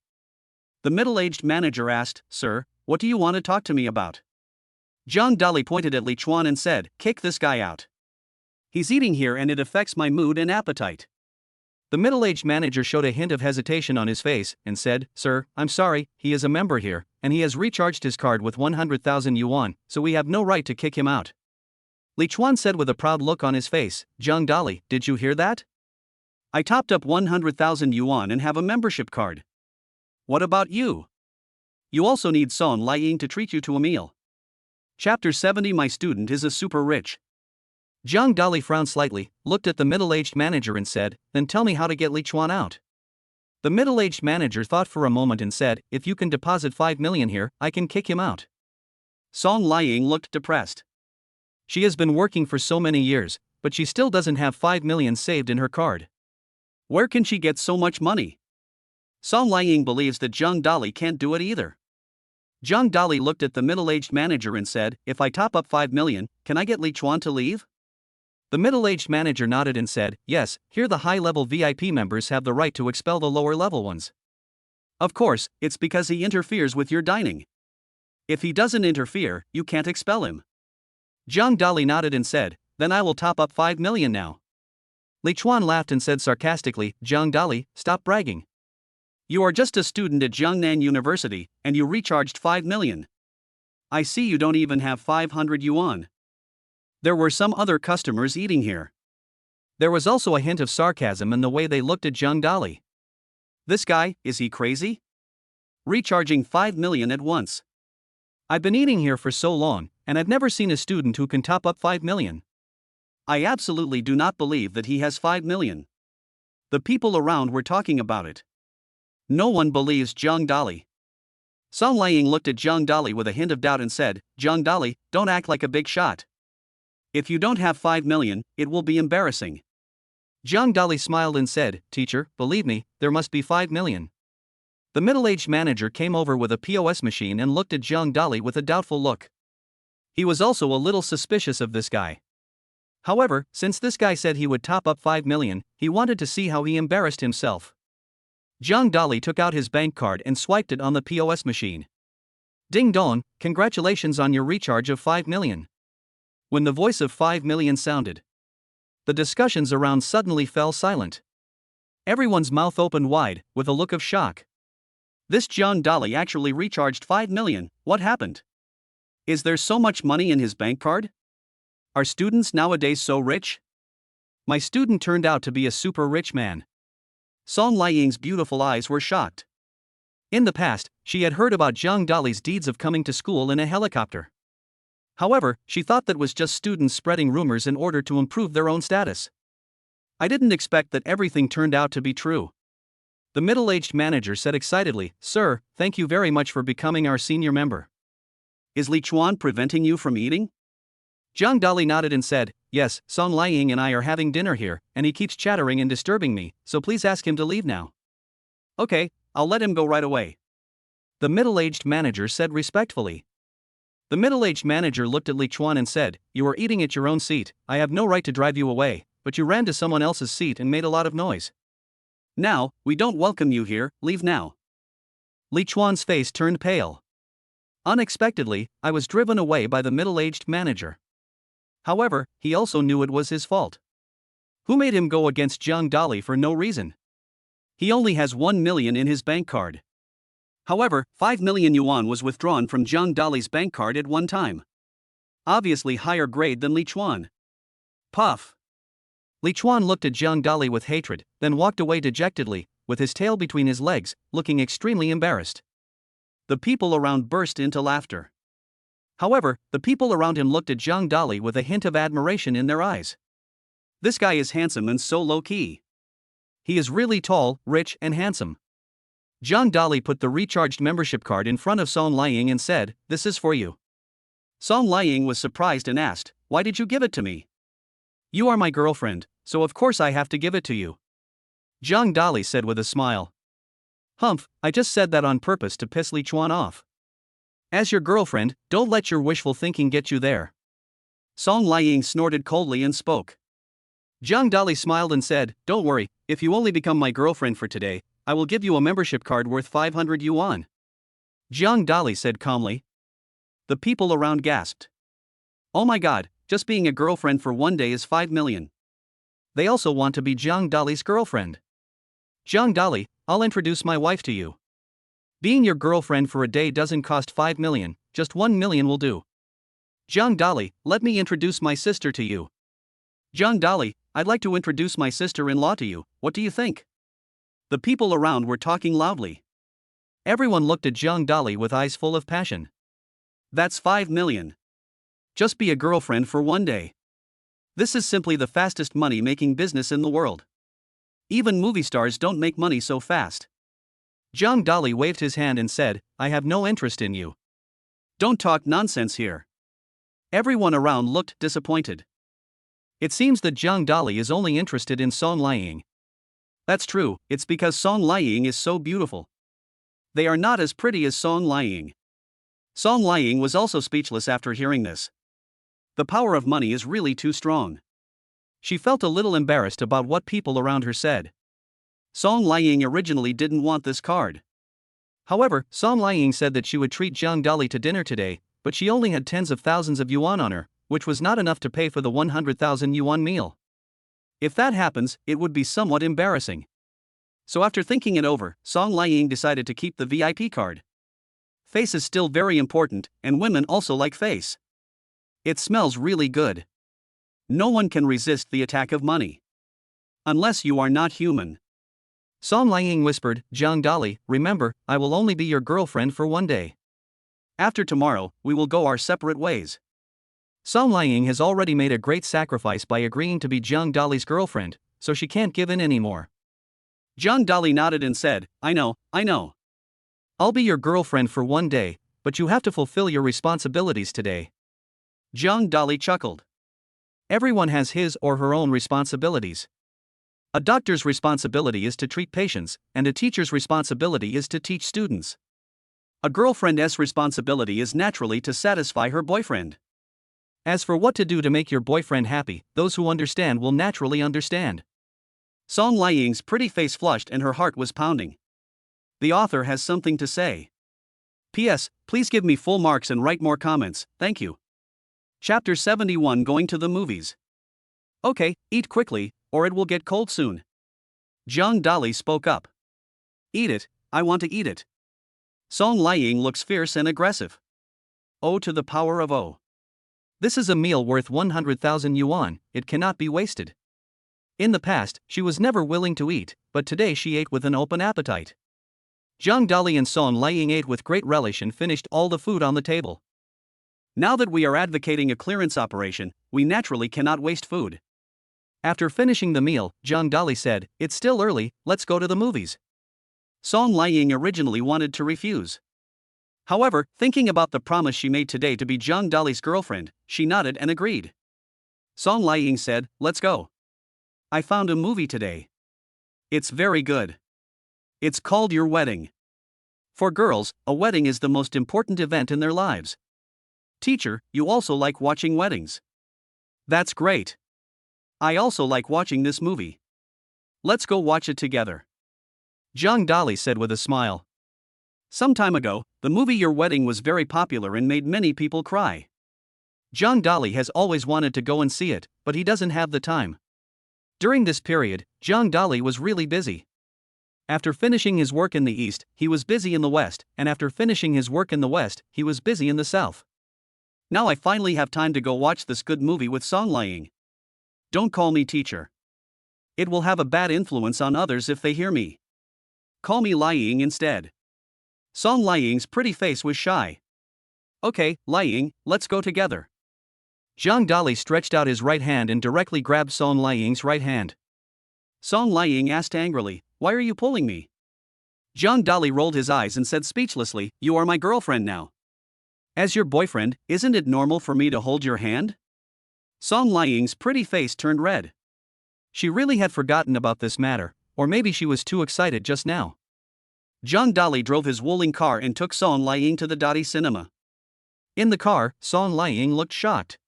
The middle-aged manager asked, "Sir, what do you want to talk to me about?" Zhang Dali pointed at Li Chuan and said, "Kick this guy out. He's eating here and it affects my mood and appetite." The middle-aged manager showed a hint of hesitation on his face and said, "Sir, I'm sorry, he is a member here, and he has recharged his card with 100,000 yuan, so we have no right to kick him out." Li Chuan said with a proud look on his face, "Zhang Dali, did you hear that? I topped up 100,000 yuan and have a membership card. What about you? You also need Song Liang to treat you to a meal." Chapter 70. My student is a super rich. Zhang Dali frowned slightly, looked at the middle-aged manager and said, "Then tell me how to get Li Chuan out." The middle-aged manager thought for a moment and said, "If you can deposit 5 million here, I can kick him out." Song Liang looked depressed. She has been working for so many years, but she still doesn't have 5 million saved in her card. Where can she get so much money? Song Liang believes that Zhang Dali can't do it either. Zhang Dali looked at the middle-aged manager and said, "If I top up 5 million, can I get Li Chuan to leave?" The middle-aged manager nodded and said, "Yes, here the high-level VIP members have the right to expel the lower-level ones. Of course, it's because he interferes with your dining. If he doesn't interfere, you can't expel him." Zhang Dali nodded and said, "Then I will top up 5 million now." Li Chuan laughed and said sarcastically, "Zhang Dali, stop bragging. You are just a student at Jiangnan University, and you recharged 5 million. I see you don't even have 500 yuan. There were some other customers eating here." There was also a hint of sarcasm in the way they looked at Zhang Dali. This guy, is he crazy? Recharging 5 million at once. I've been eating here for so long, and I've never seen a student who can top up 5 million. I absolutely do not believe that he has 5 million. The people around were talking about it. No one believes Zhang Dali. Song Liang looked at Zhang Dali with a hint of doubt and said, "Zhang Dali, don't act like a big shot. If you don't have 5 million, it will be embarrassing." Zhang Dali smiled and said, "Teacher, believe me, there must be 5 million. The middle-aged manager came over with a POS machine and looked at Zhang Dali with a doubtful look. He was also a little suspicious of this guy. However, since this guy said he would top up 5 million, he wanted to see how he embarrassed himself. Zhang Dali took out his bank card and swiped it on the POS machine. "Ding dong, congratulations on your recharge of 5 million. When the voice of 5 million sounded, the discussions around suddenly fell silent. Everyone's mouth opened wide, with a look of shock. This Zhang Dali actually recharged 5 million, what happened? Is there so much money in his bank card? Are students nowadays so rich? My student turned out to be a super rich man." Song Liang's beautiful eyes were shocked. In the past, she had heard about Zhang Dali's deeds of coming to school in a helicopter. However, she thought that was just students spreading rumors in order to improve their own status. I didn't expect that everything turned out to be true. The middle-aged manager said excitedly, "Sir, thank you very much for becoming our senior member. Is Li Chuan preventing you from eating?" Zhang Dali nodded and said, "Yes, Song Liang and I are having dinner here, and he keeps chattering and disturbing me, so please ask him to leave now." "Okay, I'll let him go right away," the middle-aged manager said respectfully. The middle-aged manager looked at Li Chuan and said, "You are eating at your own seat, I have no right to drive you away, but you ran to someone else's seat and made a lot of noise. Now, we don't welcome you here, leave now." Li Chuan's face turned pale. Unexpectedly, I was driven away by the middle-aged manager. However, he also knew it was his fault. Who made him go against Jiang Dali for no reason? He only has 1 million in his bank card. However, 5 million yuan was withdrawn from Jiang Dali's bank card at one time. Obviously higher grade than Li Chuan. Puff. Li Chuan looked at Jiang Dali with hatred, then walked away dejectedly, with his tail between his legs, looking extremely embarrassed. The people around burst into laughter. However, the people around him looked at Jiang Dali with a hint of admiration in their eyes. This guy is handsome and so low-key. He is really tall, rich, and handsome. Jiang Dali put the recharged membership card in front of Song Liang and said, "This is for you." Song Liang was surprised and asked, "Why did you give it to me?" "You are my girlfriend, so of course I have to give it to you." Jiang Dali said with a smile. "Humph, I just said that on purpose to piss Li Chuan off. As your girlfriend, don't let your wishful thinking get you there." Song Liang snorted coldly and spoke. Jiang Dali smiled and said, "Don't worry, if you only become my girlfriend for today, I will give you a membership card worth 500 yuan. Jiang Dali said calmly. The people around gasped. Oh my god, just being a girlfriend for one day is 5 million. They also want to be Jiang Dali's girlfriend. Jiang Dali, I'll introduce my wife to you. Being your girlfriend for a day doesn't cost 5 million, just 1 million will do. Jiang Dali, let me introduce my sister to you. Jiang Dali, I'd like to introduce my sister-in-law to you, what do you think? The people around were talking loudly. Everyone looked at Jiang Dali with eyes full of passion. That's 5 million. Just be a girlfriend for one day. This is simply the fastest money-making business in the world. Even movie stars don't make money so fast. Jiang Dali waved his hand and said, I have no interest in you. Don't talk nonsense here. Everyone around looked disappointed. It seems that Jiang Dali is only interested in Song Liang. That's true, it's because Song Liang is so beautiful. They are not as pretty as Song Liang. Song Liang was also speechless after hearing this. The power of money is really too strong. She felt a little embarrassed about what people around her said. Song Liang originally didn't want this card. However, Song Liang said that she would treat Jiang Dali to dinner today, but she only had tens of thousands of yuan on her, which was not enough to pay for the 100,000 yuan meal. If that happens, it would be somewhat embarrassing. So after thinking it over, Song Liang decided to keep the VIP card. Face is still very important, and women also like face. It smells really good. No one can resist the attack of money. Unless you are not human. Song Liang whispered, Jiang Dali, remember, I will only be your girlfriend for one day. After tomorrow, we will go our separate ways. Song Liang has already made a great sacrifice by agreeing to be Jiang Dali's girlfriend, so she can't give in anymore. Jiang Dali nodded and said, I know. I'll be your girlfriend for one day, but you have to fulfill your responsibilities today. Jiang Dali chuckled. Everyone has his or her own responsibilities. A doctor's responsibility is to treat patients, and a teacher's responsibility is to teach students. A girlfriend's responsibility is naturally to satisfy her boyfriend. As for what to do to make your boyfriend happy, those who understand will naturally understand. Song Liang's pretty face flushed and her heart was pounding. The author has something to say. P.S. Please give me full marks and write more comments, thank you. Chapter 71 Going to the Movies. Okay, eat quickly, or it will get cold soon. Jiang Dali spoke up. Eat it, I want to eat it. Song Liang looks fierce and aggressive. O to the power of O. This is a meal worth 100,000 yuan, it cannot be wasted. In the past, she was never willing to eat, but today she ate with an open appetite. Jiang Dali and Song Liang ate with great relish and finished all the food on the table. Now that we are advocating a clearance operation, we naturally cannot waste food. After finishing the meal, Jiang Dali said, it's still early, let's go to the movies. Song Liang originally wanted to refuse. However, thinking about the promise she made today to be Jiang Dali's girlfriend, she nodded and agreed. Song Liang said, let's go. I found a movie today. It's very good. It's called Your Wedding. For girls, a wedding is the most important event in their lives. Teacher, you also like watching weddings. That's great. I also like watching this movie. Let's go watch it together. Jiang Dali said with a smile. Some time ago, the movie Your Wedding was very popular and made many people cry. John Dolly has always wanted to go and see it, but he doesn't have the time. During this period, John Dolly was really busy. After finishing his work in the East, he was busy in the West, and after finishing his work in the West, he was busy in the South. Now I finally have time to go watch this good movie with Song Lying. Don't call me teacher. It will have a bad influence on others if they hear me. Call me Lying instead. Song Lying's pretty face was shy. Okay, Lying, let's go together. John Dolly stretched out his right hand and directly grabbed Song Lying's right hand. Song Lying asked angrily, "Why are you pulling me?" John Dolly rolled his eyes and said speechlessly, "You are my girlfriend now. As your boyfriend, isn't it normal for me to hold your hand?" Song Lying's pretty face turned red. She really had forgotten about this matter, or maybe she was too excited just now. John Dolly drove his Wuling car and took Song Lying to the Dottie Cinema. In the car, Song Lying looked shocked.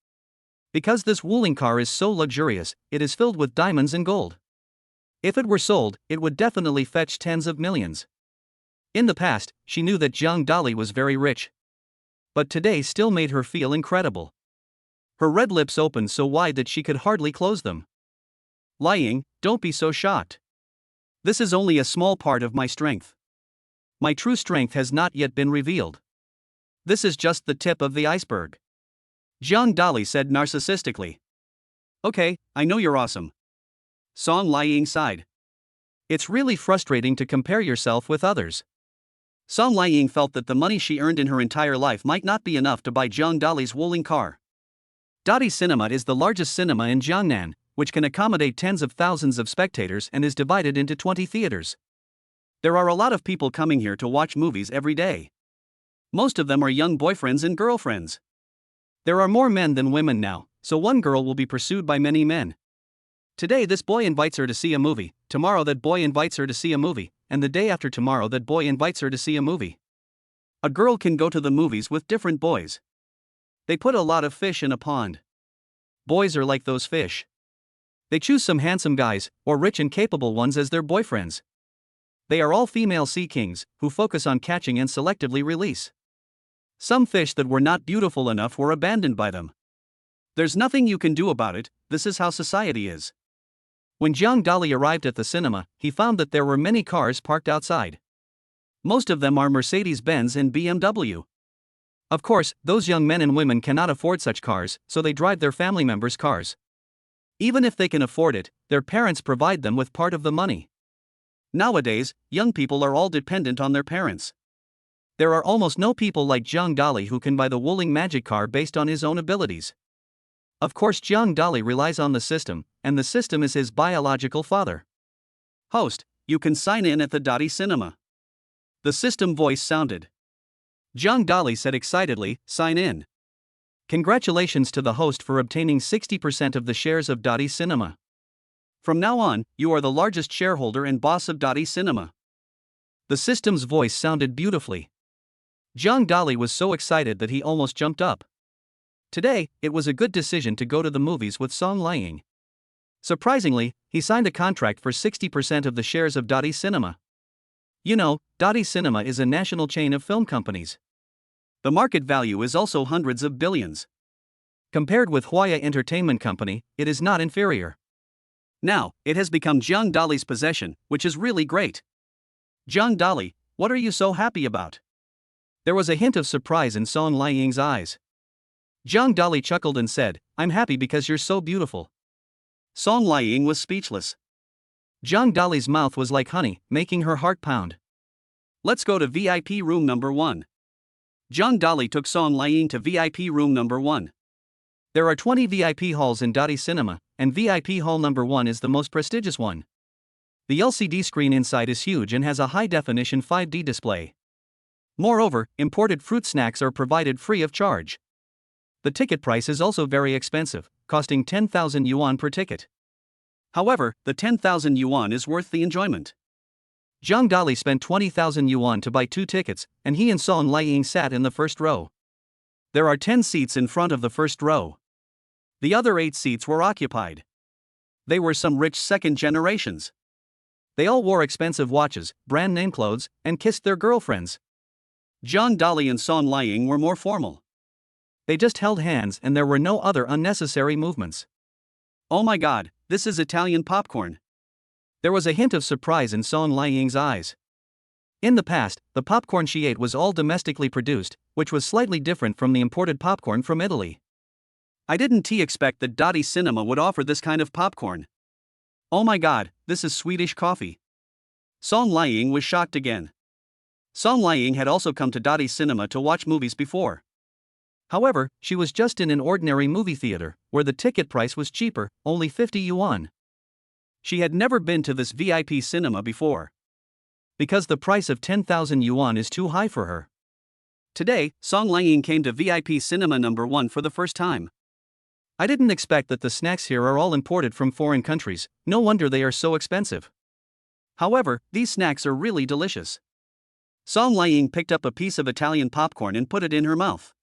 Because this Wuling car is so luxurious, it is filled with diamonds and gold. If it were sold, it would definitely fetch tens of millions. In the past, she knew that John Dolly was very rich. But today still made her feel incredible. Her red lips opened so wide that she could hardly close them. Lying, don't be so shocked. This is only a small part of my strength. My true strength has not yet been revealed. This is just the tip of the iceberg. John Dolly said narcissistically. Okay, I know you're awesome. Song Lying sighed. It's really frustrating to compare yourself with others. Song Lying felt that the money she earned in her entire life might not be enough to buy John Dolly's Wuling car. Dottie Cinema is the largest cinema in Jiangnan, which can accommodate tens of thousands of spectators and is divided into 20 theaters. There are a lot of people coming here to watch movies every day. Most of them are young boyfriends and girlfriends. There are more men than women now, so one girl will be pursued by many men. Today this boy invites her to see a movie, tomorrow that boy invites her to see a movie, and the day after tomorrow that boy invites her to see a movie. A girl can go to the movies with different boys. They put a lot of fish in a pond. Boys are like those fish. They choose some handsome guys, or rich and capable ones as their boyfriends. They are all female sea kings, who focus on catching and selectively release. Some fish that were not beautiful enough were abandoned by them. There's nothing you can do about it, this is how society is. When John Dolly arrived at the cinema, he found that there were many cars parked outside. Most of them are Mercedes-Benz and BMW. Of course, those young men and women cannot afford such cars, so they drive their family members' cars. Even if they can afford it, their parents provide them with part of the money. Nowadays, young people are all dependent on their parents. There are almost no people like John Dolly who can buy the Wuling magic car based on his own abilities. Of course, John Dolly relies on the system, and the system is his biological father. Host, you can sign in at the Dottie Cinema. The system voice sounded. John Dolly said excitedly, "Sign in." Congratulations to the host for obtaining 60% of the shares of Dottie Cinema. From now on, you are the largest shareholder and boss of Dottie Cinema. The system's voice sounded beautifully. John Dolly was so excited that he almost jumped up. Today, it was a good decision to go to the movies with Song Lying. Surprisingly, he signed a contract for 60% of the shares of Dottie Cinema. You know, Dottie Cinema is a national chain of film companies. The market value is also hundreds of billions. Compared with Huaya Entertainment Company, it is not inferior. Now, it has become John Dolly's possession, which is really great. John Dolly, what are you so happy about? There was a hint of surprise in Song Lying's eyes. John Dolly chuckled and said, "I'm happy because you're so beautiful." Song Lying was speechless. John Dolly's mouth was like honey, making her heart pound. Let's go to VIP room number 1. John Dolly took Song Lying to VIP room number 1. There are 20 VIP halls in Dottie Cinema, and VIP hall number 1 is the most prestigious one. The LCD screen inside is huge and has a high-definition 5D display. Moreover, imported fruit snacks are provided free of charge. The ticket price is also very expensive, costing 10,000 yuan per ticket. However, the 10,000 yuan is worth the enjoyment. John Dolly spent 20,000 yuan to buy 2 tickets, and he and Song Lying sat in the first row. There are 10 seats in front of the first row. The other 8 seats were occupied. They were some rich second generations. They all wore expensive watches, brand name clothes, and kissed their girlfriends. John Dolly and Son Lying were more formal. They just held hands and there were no other unnecessary movements. Oh my god, this is Italian popcorn. There was a hint of surprise in Son Lying's eyes. In the past, the popcorn she ate was all domestically produced, which was slightly different from the imported popcorn from Italy. I didn't expect that Dottie Cinema would offer this kind of popcorn. Oh my god, this is Swedish coffee. Son Lying was shocked again. Son Lying had also come to Dottie Cinema to watch movies before. However, she was just in an ordinary movie theater, where the ticket price was cheaper, only 50 yuan. She had never been to this VIP cinema before. Because the price of 10,000 yuan is too high for her. Today, Son Lying came to VIP Cinema number 1 for the first time. I didn't expect that the snacks here are all imported from foreign countries, no wonder they are so expensive. However, these snacks are really delicious. Son Lying picked up a piece of Italian popcorn and put it in her mouth.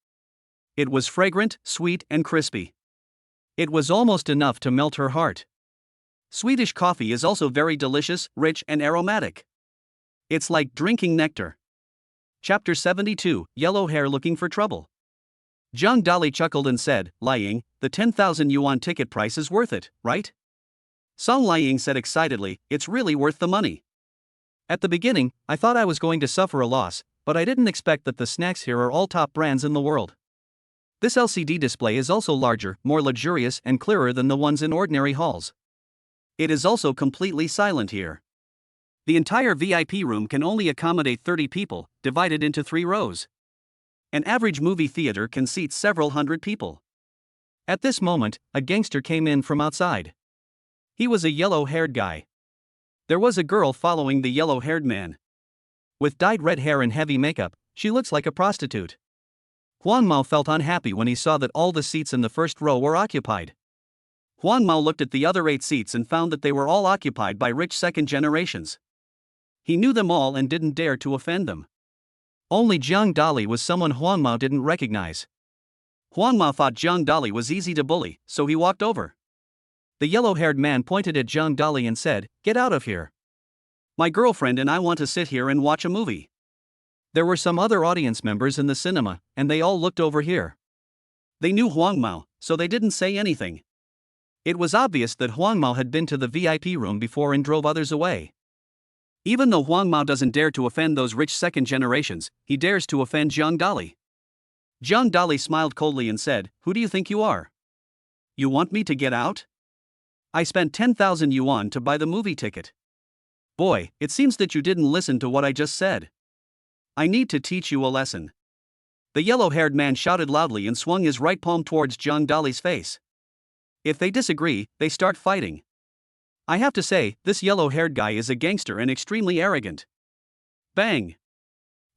It was fragrant, sweet, and crispy. It was almost enough to melt her heart. Swedish coffee is also very delicious, rich, and aromatic. It's like drinking nectar. Chapter 72, Yellow Hair Looking for Trouble. Zhang Dali chuckled and said, Lying, the 10,000 yuan ticket price is worth it, right? Son Lying said excitedly, it's really worth the money. At the beginning, I thought I was going to suffer a loss, but I didn't expect that the snacks here are all top brands in the world. This LCD display is also larger, more luxurious, and clearer than the ones in ordinary halls. It is also completely silent here. The entire VIP room can only accommodate 30 people, divided into 3 rows. An average movie theater can seat several hundred people. At this moment, a gangster came in from outside. He was a yellow-haired guy. There was a girl following the yellow-haired man. With dyed red hair and heavy makeup, she looks like a prostitute. Huang Mao felt unhappy when he saw that all the seats in the first row were occupied. Huang Mao looked at the other 8 seats and found that they were all occupied by rich second generations. He knew them all and didn't dare to offend them. Only Zhang Dali was someone Huang Mao didn't recognize. Huang Mao thought Zhang Dali was easy to bully, so he walked over. The yellow-haired man pointed at Zhang Dali and said, "Get out of here. My girlfriend and I want to sit here and watch a movie." There were some other audience members in the cinema, and they all looked over here. They knew Huang Mao, so they didn't say anything. It was obvious that Huang Mao had been to the VIP room before and drove others away. Even though Huang Mao doesn't dare to offend those rich second generations, he dares to offend Zhang Dali. Zhang Dali smiled coldly and said, "Who do you think you are? You want me to get out? I spent 10,000 yuan to buy the movie ticket. Boy, it seems that you didn't listen to what I just said. I need to teach you a lesson." The yellow-haired man shouted loudly and swung his right palm towards Zhang Dali's face. If they disagree, they start fighting. I have to say, this yellow-haired guy is a gangster and extremely arrogant. Bang!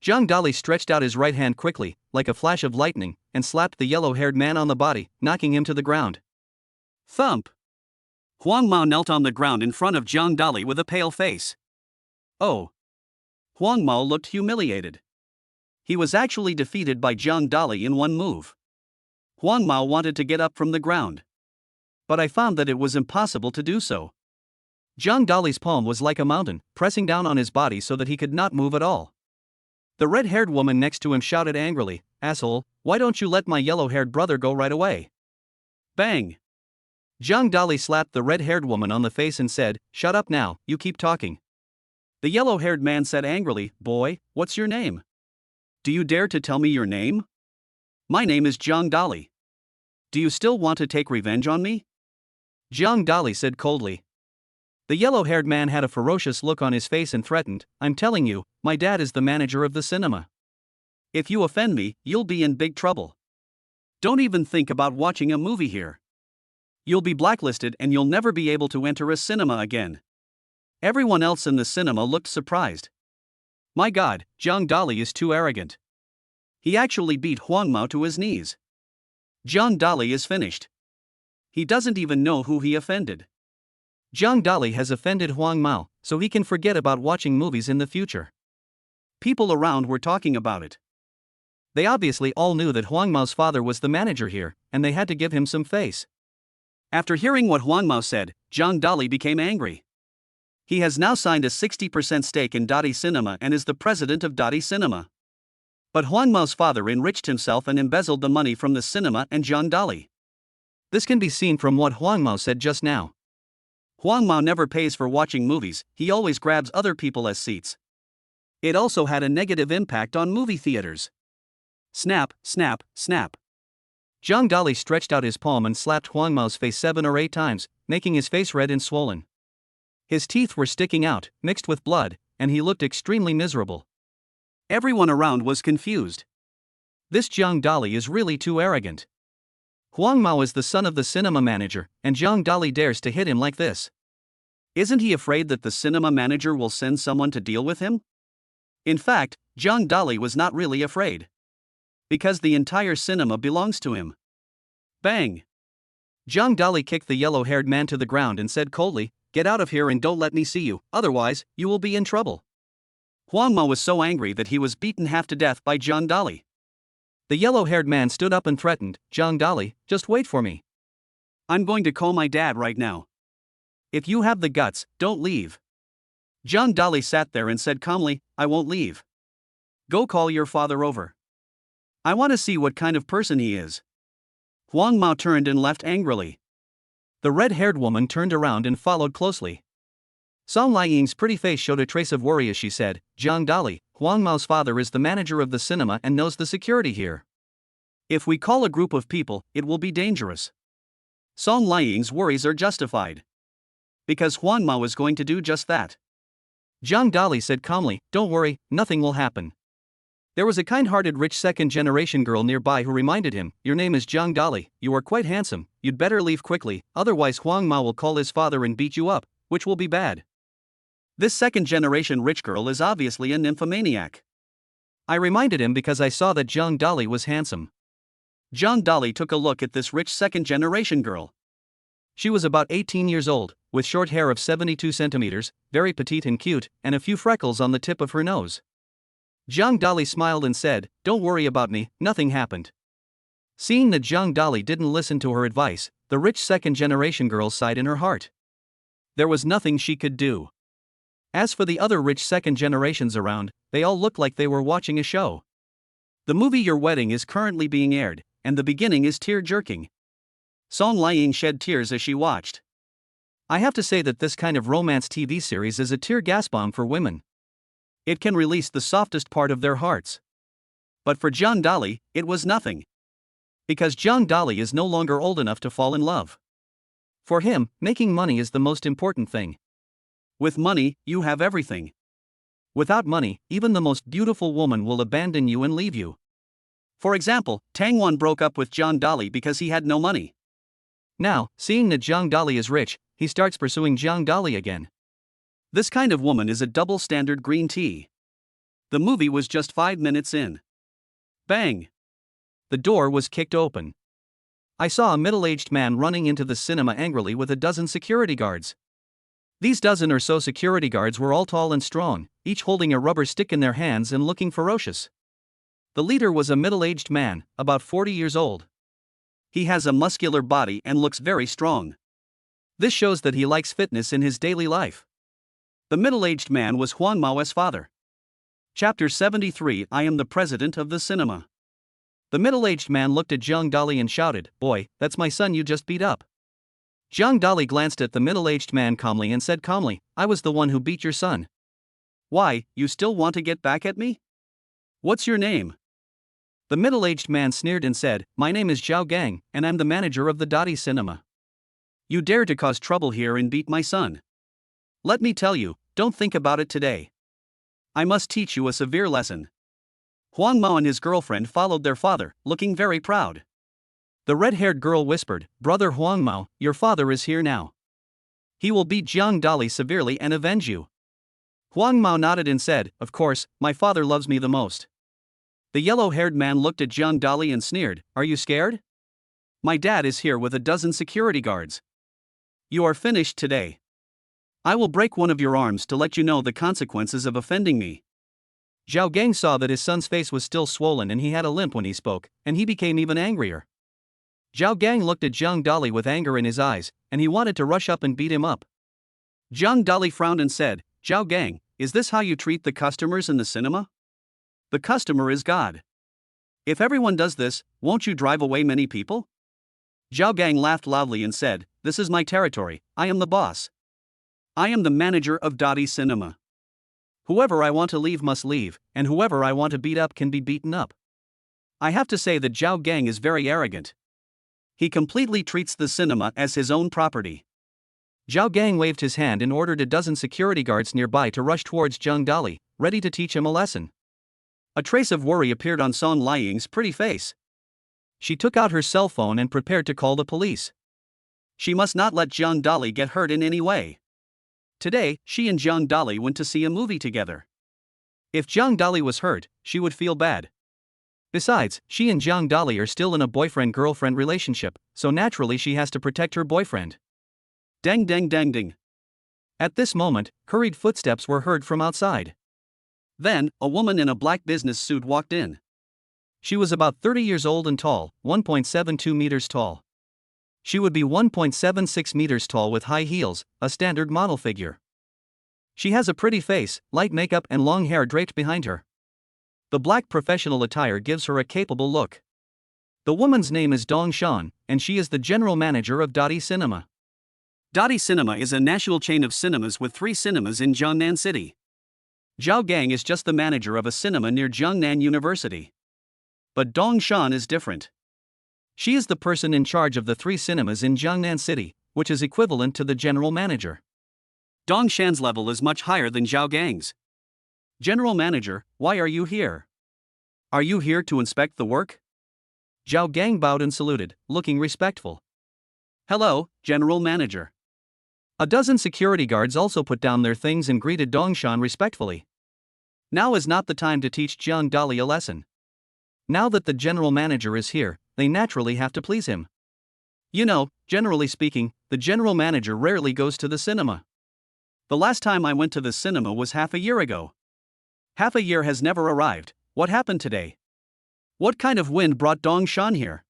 Zhang Dali stretched out his right hand quickly, like a flash of lightning, and slapped the yellow-haired man on the body, knocking him to the ground. Thump! Huang Mao knelt on the ground in front of Zhang Dali with a pale face. Oh! Huang Mao looked humiliated. He was actually defeated by Zhang Dali in one move. Huang Mao wanted to get up from the ground. But I found that it was impossible to do so. Zhang Dali's palm was like a mountain, pressing down on his body so that he could not move at all. The red-haired woman next to him shouted angrily, "Asshole, why don't you let my yellow-haired brother go right away?" Bang! Zhang Dali slapped the red-haired woman on the face and said, "Shut up now, you keep talking." The yellow-haired man said angrily, "Boy, what's your name? Do you dare to tell me your name? My name is Zhang Dali. Do you still want to take revenge on me?" Zhang Dali said coldly. The yellow-haired man had a ferocious look on his face and threatened, "I'm telling you, my dad is the manager of the cinema. If you offend me, you'll be in big trouble. Don't even think about watching a movie here. You'll be blacklisted and you'll never be able to enter a cinema again." Everyone else in the cinema looked surprised. My god, Zhang Dali is too arrogant. He actually beat Huang Mao to his knees. Zhang Dali is finished. He doesn't even know who he offended. Zhang Dali has offended Huang Mao, so he can forget about watching movies in the future. People around were talking about it. They obviously all knew that Huang Mao's father was the manager here, and they had to give him some face. After hearing what Huang Mao said, Zhang Dali became angry. He has now signed a 60% stake in Dottie Cinema and is the president of Dottie Cinema. But Huang Mao's father enriched himself and embezzled the money from the cinema and Zhang Dali. This can be seen from what Huang Mao said just now. Huang Mao never pays for watching movies, he always grabs other people as seats. It also had a negative impact on movie theaters. Snap, snap, snap. Zhang Dali stretched out his palm and slapped Huang Mao's face 7 or 8 times, making his face red and swollen. His teeth were sticking out, mixed with blood, and he looked extremely miserable. Everyone around was confused. This Zhang Dali is really too arrogant. Huang Mao is the son of the cinema manager, and Zhang Dali dares to hit him like this. Isn't he afraid that the cinema manager will send someone to deal with him? In fact, Zhang Dali was not really afraid. Because the entire cinema belongs to him. Bang! Zhang Dali kicked the yellow-haired man to the ground and said coldly, "Get out of here and don't let me see you, otherwise, you will be in trouble." Huang Mao was so angry that he was beaten half to death by Zhang Dali. The yellow-haired man stood up and threatened, "Zhang Dali, just wait for me. I'm going to call my dad right now. If you have the guts, don't leave." Zhang Dali sat there and said calmly, "I won't leave. Go call your father over. I want to see what kind of person he is." Huang Mao turned and left angrily. The red-haired woman turned around and followed closely. Song Liying's pretty face showed a trace of worry as she said, "Zhang Dali, Huang Mao's father is the manager of the cinema and knows the security here. If we call a group of people, it will be dangerous." Song Liying's worries are justified. Because Huang Mao is going to do just that. Zhang Dali said calmly, "Don't worry, nothing will happen." There was a kind-hearted rich second-generation girl nearby who reminded him, "Your name is Zhang Dali, you are quite handsome, you'd better leave quickly, otherwise Huang Mao will call his father and beat you up, which will be bad." This second-generation rich girl is obviously a nymphomaniac. I reminded him because I saw that Zhang Dali was handsome. Zhang Dali took a look at this rich second-generation girl. She was about 18 years old, with short hair of 72 centimeters, very petite and cute, and a few freckles on the tip of her nose. Zhang Dali smiled and said, "Don't worry about me, nothing happened." Seeing that Zhang Dali didn't listen to her advice, the rich second-generation girl sighed in her heart. There was nothing she could do. As for the other rich second generations around, they all looked like they were watching a show. The movie Your Wedding is currently being aired, and the beginning is tear-jerking. Song Liying shed tears as she watched. I have to say that this kind of romance TV series is a tear gas bomb for women. It can release the softest part of their hearts. But for Zhang Dali, it was nothing. Because Zhang Dali is no longer old enough to fall in love. For him, making money is the most important thing. With money, you have everything. Without money, even the most beautiful woman will abandon you and leave you. For example, Tang Wan broke up with Zhang Dali because he had no money. Now, seeing that Zhang Dali is rich, he starts pursuing Zhang Dali again. This kind of woman is a double standard green tea. The movie was just 5 minutes in. Bang! The door was kicked open. I saw a middle-aged man running into the cinema angrily with a dozen security guards. These dozen or so security guards were all tall and strong, each holding a rubber stick in their hands and looking ferocious. The leader was a middle-aged man, about 40 years old. He has a muscular body and looks very strong. This shows that he likes fitness in his daily life. The middle-aged man was Huang Mao's father. Chapter 73 I am the president of the cinema. The middle-aged man looked at Zhang Dali and shouted, "Boy, that's my son you just beat up." Zhang Dali glanced at the middle-aged man calmly and said calmly, "I was the one who beat your son." "Why, you still want to get back at me? What's your name?" The middle-aged man sneered and said, "My name is Zhao Gang, and I'm the manager of the Dadi Cinema. You dare to cause trouble here and beat my son. Let me tell you, don't think about it today. I must teach you a severe lesson." Huang Mao and his girlfriend followed their father, looking very proud. The red-haired girl whispered, "Brother Huang Mao, your father is here now. He will beat Zhang Dali severely and avenge you." Huang Mao nodded and said, "Of course, my father loves me the most." The yellow-haired man looked at Zhang Dali and sneered, "Are you scared? My dad is here with a dozen security guards. You are finished today. I will break one of your arms to let you know the consequences of offending me." Zhao Gang saw that his son's face was still swollen and he had a limp when he spoke, and he became even angrier. Zhao Gang looked at Zhang Dali with anger in his eyes, and he wanted to rush up and beat him up. Zhang Dali frowned and said, "Zhao Gang, is this how you treat the customers in the cinema? The customer is God. If everyone does this, won't you drive away many people? Zhao Gang laughed loudly and said, "This is my territory, I am the boss. I am the manager of Dottie Cinema. Whoever I want to leave must leave, and whoever I want to beat up can be beaten up." I have to say that Zhao Gang is very arrogant. He completely treats the cinema as his own property. Zhao Gang waved his hand and ordered a dozen security guards nearby to rush towards Zhang Dali, ready to teach him a lesson. A trace of worry appeared on Song Liying's pretty face. She took out her cell phone and prepared to call the police. She must not let Zhang Dali get hurt in any way. Today, she and Zhang Dali went to see a movie together. If Zhang Dali was hurt, she would feel bad. Besides, she and Zhang Dali are still in a boyfriend-girlfriend relationship, so naturally she has to protect her boyfriend. Dang dang dang ding. At this moment, hurried footsteps were heard from outside. Then, a woman in a black business suit walked in. She was about 30 years old and tall, 1.72 meters tall. She would be 1.76 meters tall with high heels, a standard model figure. She has a pretty face, light makeup and long hair draped behind her. The black professional attire gives her a capable look. The woman's name is Dong Shan, and she is the general manager of Dottie Cinema. Dottie Cinema is a national chain of cinemas with 3 cinemas in Jiangnan City. Zhao Gang is just the manager of a cinema near Jiangnan University. But Dong Shan is different. She is the person in charge of the 3 cinemas in Jiangnan City, which is equivalent to the general manager. Dong Shan's level is much higher than Zhao Gang's. "General manager, why are you here? Are you here to inspect the work?" Zhao Gang bowed and saluted, looking respectful. "Hello, general manager." A dozen security guards also put down their things and greeted Dong Shan respectfully. Now is not the time to teach Zhang Dali a lesson. Now that the general manager is here, they naturally have to please him. You know, generally speaking, the general manager rarely goes to the cinema. The last time I went to the cinema was half a year ago. Half a year has never arrived. What happened today? What kind of wind brought Dong Shan here?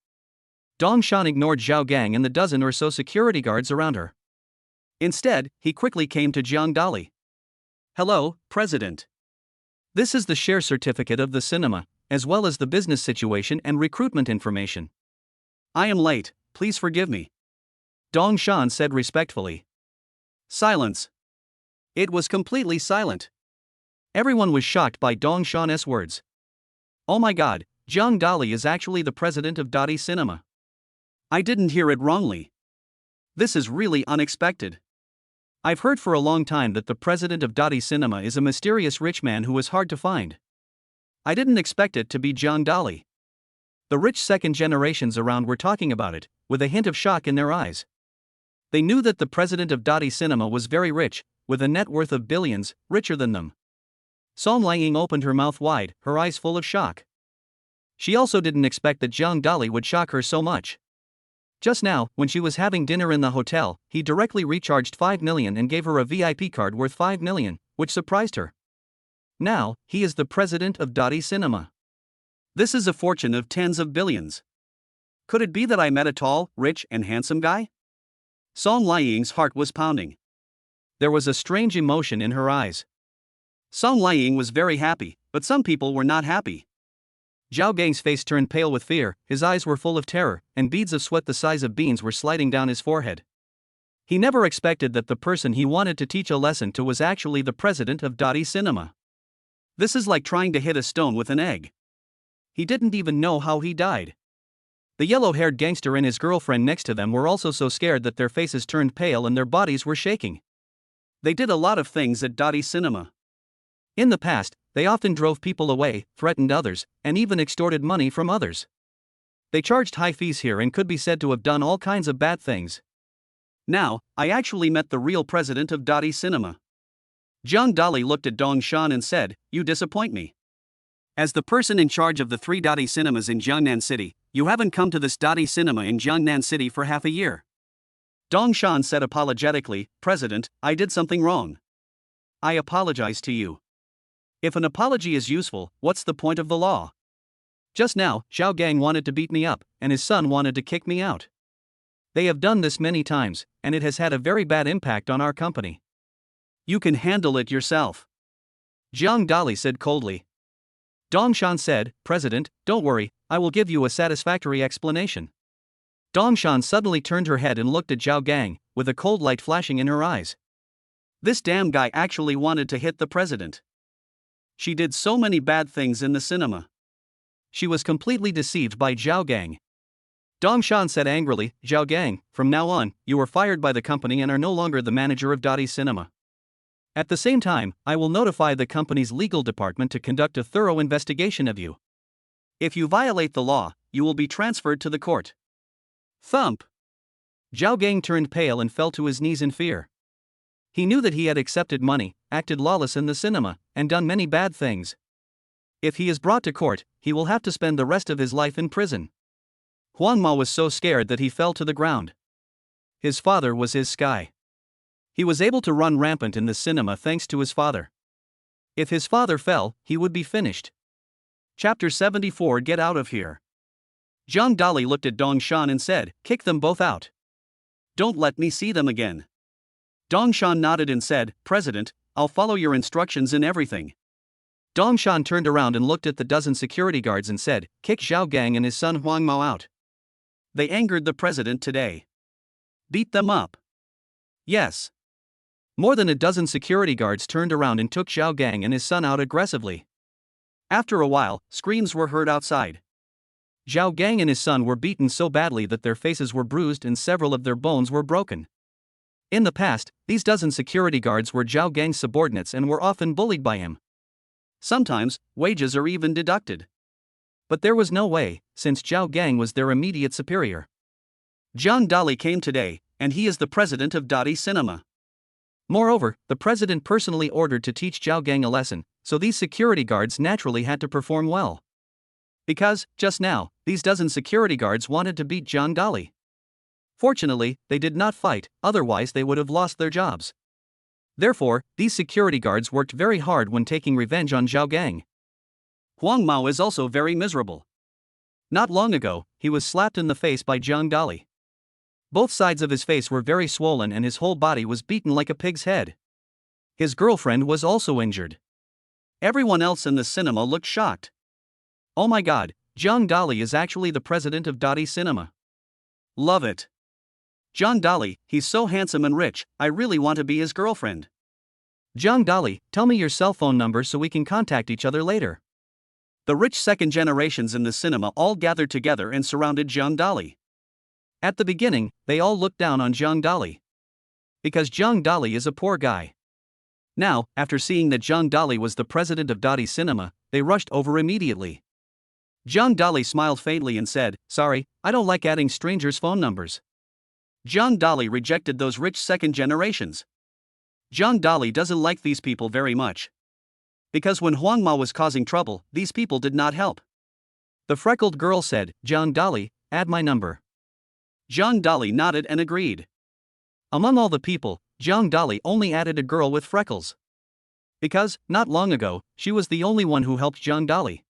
Dong Shan ignored Zhao Gang and the dozen or so security guards around her. Instead, he quickly came to Zhang Dali. "Hello, President. This is the share certificate of the cinema, as well as the business situation and recruitment information. I am late, please forgive me." Dong Shan said respectfully. Silence. It was completely silent. Everyone was shocked by Dong Shan's words. Oh my god, Zhang Dali is actually the president of Dottie Cinema. I didn't hear it wrongly. This is really unexpected. I've heard for a long time that the president of Dottie Cinema is a mysterious rich man who is hard to find. I didn't expect it to be Zhang Dali. The rich second generations around were talking about it, with a hint of shock in their eyes. They knew that the president of Dottie Cinema was very rich, with a net worth of billions, richer than them. Song Liying opened her mouth wide, her eyes full of shock. She also didn't expect that Zhang Dali would shock her so much. Just now, when she was having dinner in the hotel, he directly recharged 5 million and gave her a VIP card worth 5 million, which surprised her. Now, he is the president of Dottie Cinema. This is a fortune of tens of billions. Could it be that I met a tall, rich, and handsome guy? Song Liying's heart was pounding. There was a strange emotion in her eyes. Song Liying was very happy, but some people were not happy. Zhao Gang's face turned pale with fear, his eyes were full of terror, and beads of sweat the size of beans were sliding down his forehead. He never expected that the person he wanted to teach a lesson to was actually the president of Dottie Cinema. This is like trying to hit a stone with an egg. He didn't even know how he died. The yellow-haired gangster and his girlfriend next to them were also so scared that their faces turned pale and their bodies were shaking. They did a lot of things at Dottie Cinema. In the past, they often drove people away, threatened others, and even extorted money from others. They charged high fees here and could be said to have done all kinds of bad things. Now, I actually met the real president of Dottie Cinema. Zhang Dali looked at Dong Shan and said, "You disappoint me. As the person in charge of the 3 Dottie cinemas in Jiangnan City, you haven't come to this Dottie Cinema in Jiangnan City for half a year." Dong Shan said apologetically, "President, I did something wrong. I apologize to you. If an apology is useful, what's the point of the law? Just now, Zhao Gang wanted to beat me up, and his son wanted to kick me out. They have done this many times, and it has had a very bad impact on our company. You can handle it yourself," Zhang Dali said coldly. Dongshan said, President, don't worry, I will give you a satisfactory explanation. Dongshan suddenly turned her head and looked at Zhao Gang, with a cold light flashing in her eyes. This damn guy actually wanted to hit the president. She did so many bad things in the cinema. She was completely deceived by Zhao Gang. Dongshan said angrily, Zhao Gang, from now on, you are fired by the company and are no longer the manager of Dottie Cinema. At the same time, I will notify the company's legal department to conduct a thorough investigation of you. If you violate the law, you will be transferred to the court. Thump! Zhao Gang turned pale and fell to his knees in fear. He knew that he had accepted money, acted lawless in the cinema, and done many bad things. If he is brought to court, he will have to spend the rest of his life in prison. Huang Ma was so scared that he fell to the ground. His father was his sky. He was able to run rampant in the cinema thanks to his father. If his father fell, he would be finished. Chapter 74 Get out of here. Zhang Dali looked at Dongshan and said, kick them both out. Don't let me see them again. Dongshan nodded and said, President, I'll follow your instructions in everything. Dongshan turned around and looked at the dozen security guards and said, kick Zhao Gang and his son Huang Mao out. They angered the president today. Beat them up. Yes. More than a dozen security guards turned around and took Zhao Gang and his son out aggressively. After a while, screams were heard outside. Zhao Gang and his son were beaten so badly that their faces were bruised and several of their bones were broken. In the past, these dozen security guards were Zhao Gang's subordinates and were often bullied by him. Sometimes, wages are even deducted. But there was no way, since Zhao Gang was their immediate superior. Zhang Dali came today, and he is the president of Dottie Cinema. Moreover, the president personally ordered to teach Zhao Gang a lesson, so these security guards naturally had to perform well. Because, just now, these dozen security guards wanted to beat Zhang Dali. Fortunately, they did not fight, otherwise they would have lost their jobs. Therefore, these security guards worked very hard when taking revenge on Zhao Gang. Huang Mao is also very miserable. Not long ago, he was slapped in the face by Zhang Dali. Both sides of his face were very swollen and his whole body was beaten like a pig's head. His girlfriend was also injured. Everyone else in the cinema looked shocked. Oh my god, Zhang Dali is actually the president of Dottie Cinema. Love it. Zhang Dali, he's so handsome and rich, I really want to be his girlfriend. Zhang Dali, tell me your cell phone number so we can contact each other later. The rich second generations in the cinema all gathered together and surrounded Zhang Dali. At the beginning, they all looked down on Zhang Dali. Because Zhang Dali is a poor guy. Now, after seeing that Zhang Dali was the president of Dottie Cinema, they rushed over immediately. Zhang Dali smiled faintly and said, sorry, I don't like adding strangers' phone numbers. Zhang Dali rejected those rich second generations. Zhang Dali doesn't like these people very much. Because when Huang Ma was causing trouble, these people did not help. The freckled girl said, Zhang Dali, add my number. Zhang Dali nodded and agreed. Among all the people, Zhang Dali only added a girl with freckles. Because, not long ago, she was the only one who helped Zhang Dali.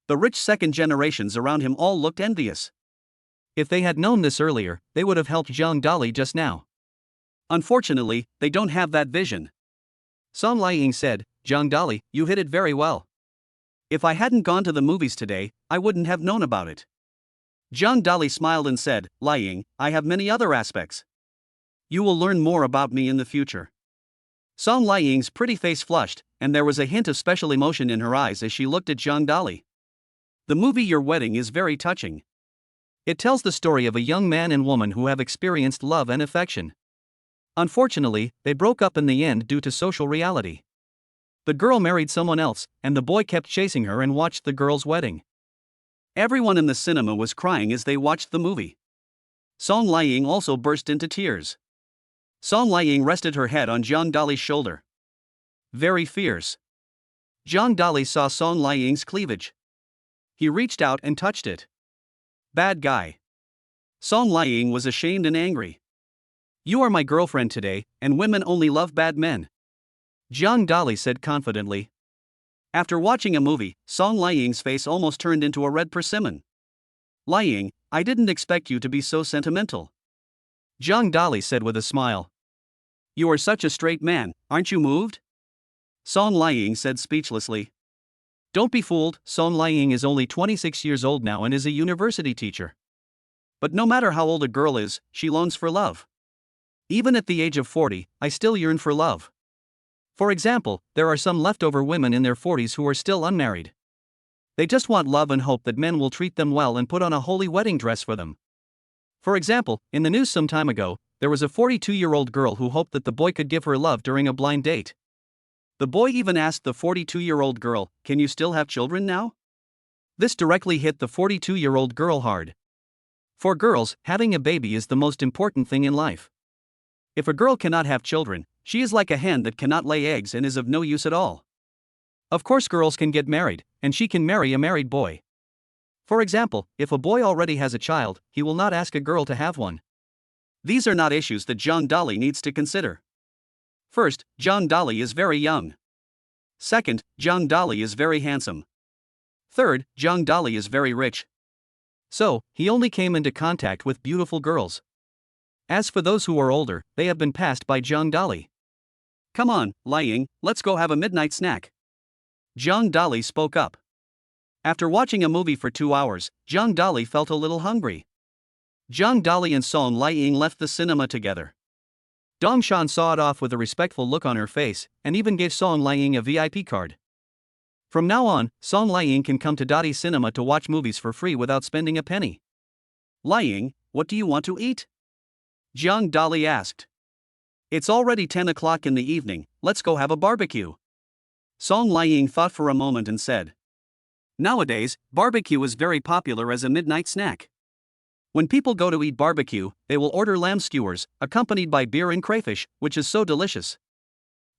The rich second generations around him all looked envious. If they had known this earlier, they would have helped Zhang Dali just now. Unfortunately, they don't have that vision. Song Liang said, Zhang Dali, you hit it very well. If I hadn't gone to the movies today, I wouldn't have known about it. Zhang Dali smiled and said, Liang, I have many other aspects. You will learn more about me in the future. Song Liang's pretty face flushed, and there was a hint of special emotion in her eyes as she looked at Zhang Dali. The movie Your Wedding is very touching. It tells the story of a young man and woman who have experienced love and affection. Unfortunately, they broke up in the end due to social reality. The girl married someone else, and the boy kept chasing her and watched the girl's wedding. Everyone in the cinema was crying as they watched the movie. Song Liang also burst into tears. Song Liang rested her head on Zhang Dali's shoulder. Very fierce. Zhang Dali saw Song Liang's cleavage. He reached out and touched it. Bad guy. Song Liang was ashamed and angry. You are my girlfriend today, and women only love bad men. Zhang Dali said confidently. After watching a movie, Song Liang's face almost turned into a red persimmon. Liang, I didn't expect you to be so sentimental. Zhang Dali said with a smile. You are such a straight man, aren't you moved? Song Liang said speechlessly. Don't be fooled, Song Liang is only 26 years old now and is a university teacher. But no matter how old a girl is, she longs for love. Even at the age of 40, I still yearn for love. For example, there are some leftover women in their 40s who are still unmarried. They just want love and hope that men will treat them well and put on a holy wedding dress for them. For example, in the news some time ago, there was a 42-year-old girl who hoped that the boy could give her love during a blind date. The boy even asked the 42-year-old girl, "Can you still have children now?" This directly hit the 42-year-old girl hard. For girls, having a baby is the most important thing in life. If a girl cannot have children, she is like a hen that cannot lay eggs and is of no use at all. Of course, girls can get married, and she can marry a married boy. For example, if a boy already has a child, he will not ask a girl to have one. These are not issues that John Dolly needs to consider. First, John Dolly is very young. Second, John Dolly is very handsome. Third, John Dolly is very rich. So, he only came into contact with beautiful girls. As for those who are older, they have been passed by John Dolly. "Come on, Liang, let's go have a midnight snack." John Dolly spoke up. After watching a movie for 2 hours, John Dolly felt a little hungry. John Dolly and Song Liang left the cinema together. Dong Shan saw it off with a respectful look on her face, and even gave Song Liang a VIP card. From now on, Song Liang can come to Dottie Cinema to watch movies for free without spending a penny. "Liang, what do you want to eat?" John Dolly asked. "It's already 10 o'clock in the evening, let's go have a barbecue." Song Liang thought for a moment and said, "Nowadays, barbecue is very popular as a midnight snack. When people go to eat barbecue, they will order lamb skewers, accompanied by beer and crayfish, which is so delicious."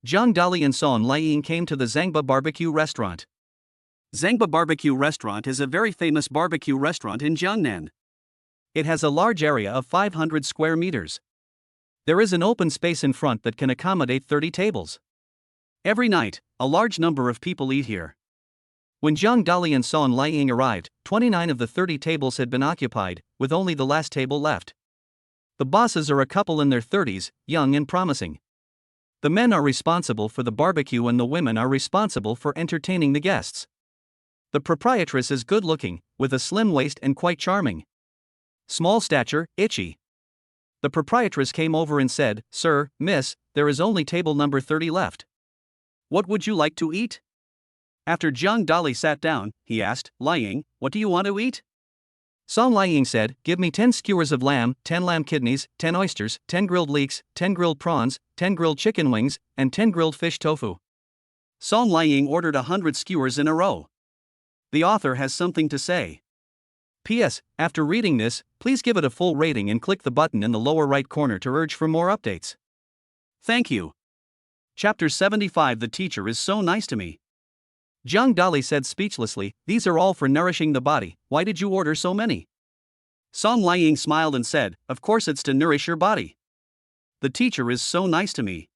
John Dolly and Song Liang came to the Zangba Barbecue Restaurant. Zangba Barbecue Restaurant is a very famous barbecue restaurant in Jiangnan. It has a large area of 500 square meters. There is an open space in front that can accommodate 30 tables. Every night, a large number of people eat here. When John Dolly and Song Liang arrived, 29 of the 30 tables had been occupied, with only the last table left. The bosses are a couple in their 30s, young and promising. The men are responsible for the barbecue and the women are responsible for entertaining the guests. The proprietress is good-looking, with a slim waist and quite charming. Small stature, itchy. The proprietress came over and said, "Sir, miss, there is only table number 30 left. What would you like to eat?" After John Dolly sat down, he asked, "Liang, what do you want to eat?" Song Liang said, "Give me 10 skewers of lamb, 10 lamb kidneys, 10 oysters, 10 grilled leeks, 10 grilled prawns, 10 grilled chicken wings, and 10 grilled fish tofu." Song Liang ordered 100 skewers in a row. The author has something to say. P.S. After reading this, please give it a full rating and click the button in the lower right corner to urge for more updates. Thank you. Chapter 75. The teacher is so nice to me. John Dolly said speechlessly, "These are all for nourishing the body, why did you order so many?" Song Liang smiled and said, "Of course it's to nourish your body. The teacher is so nice to me."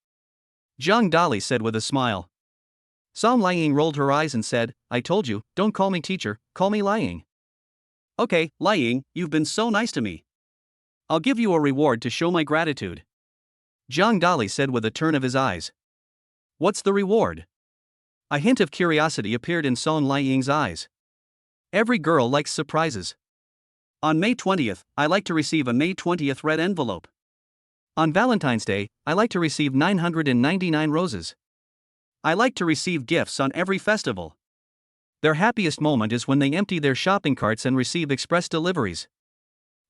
John Dolly said with a smile. Song Liang rolled her eyes and said, "I told you, don't call me teacher, call me Liang." "Okay, Liang, you've been so nice to me. I'll give you a reward to show my gratitude." John Dolly said with a turn of his eyes. "What's the reward?" A hint of curiosity appeared in Song Liang's eyes. Every girl likes surprises. "On May 20th, I like to receive a May 20th red envelope. On Valentine's Day, I like to receive 999 roses. I like to receive gifts on every festival." Their happiest moment is when they empty their shopping carts and receive express deliveries.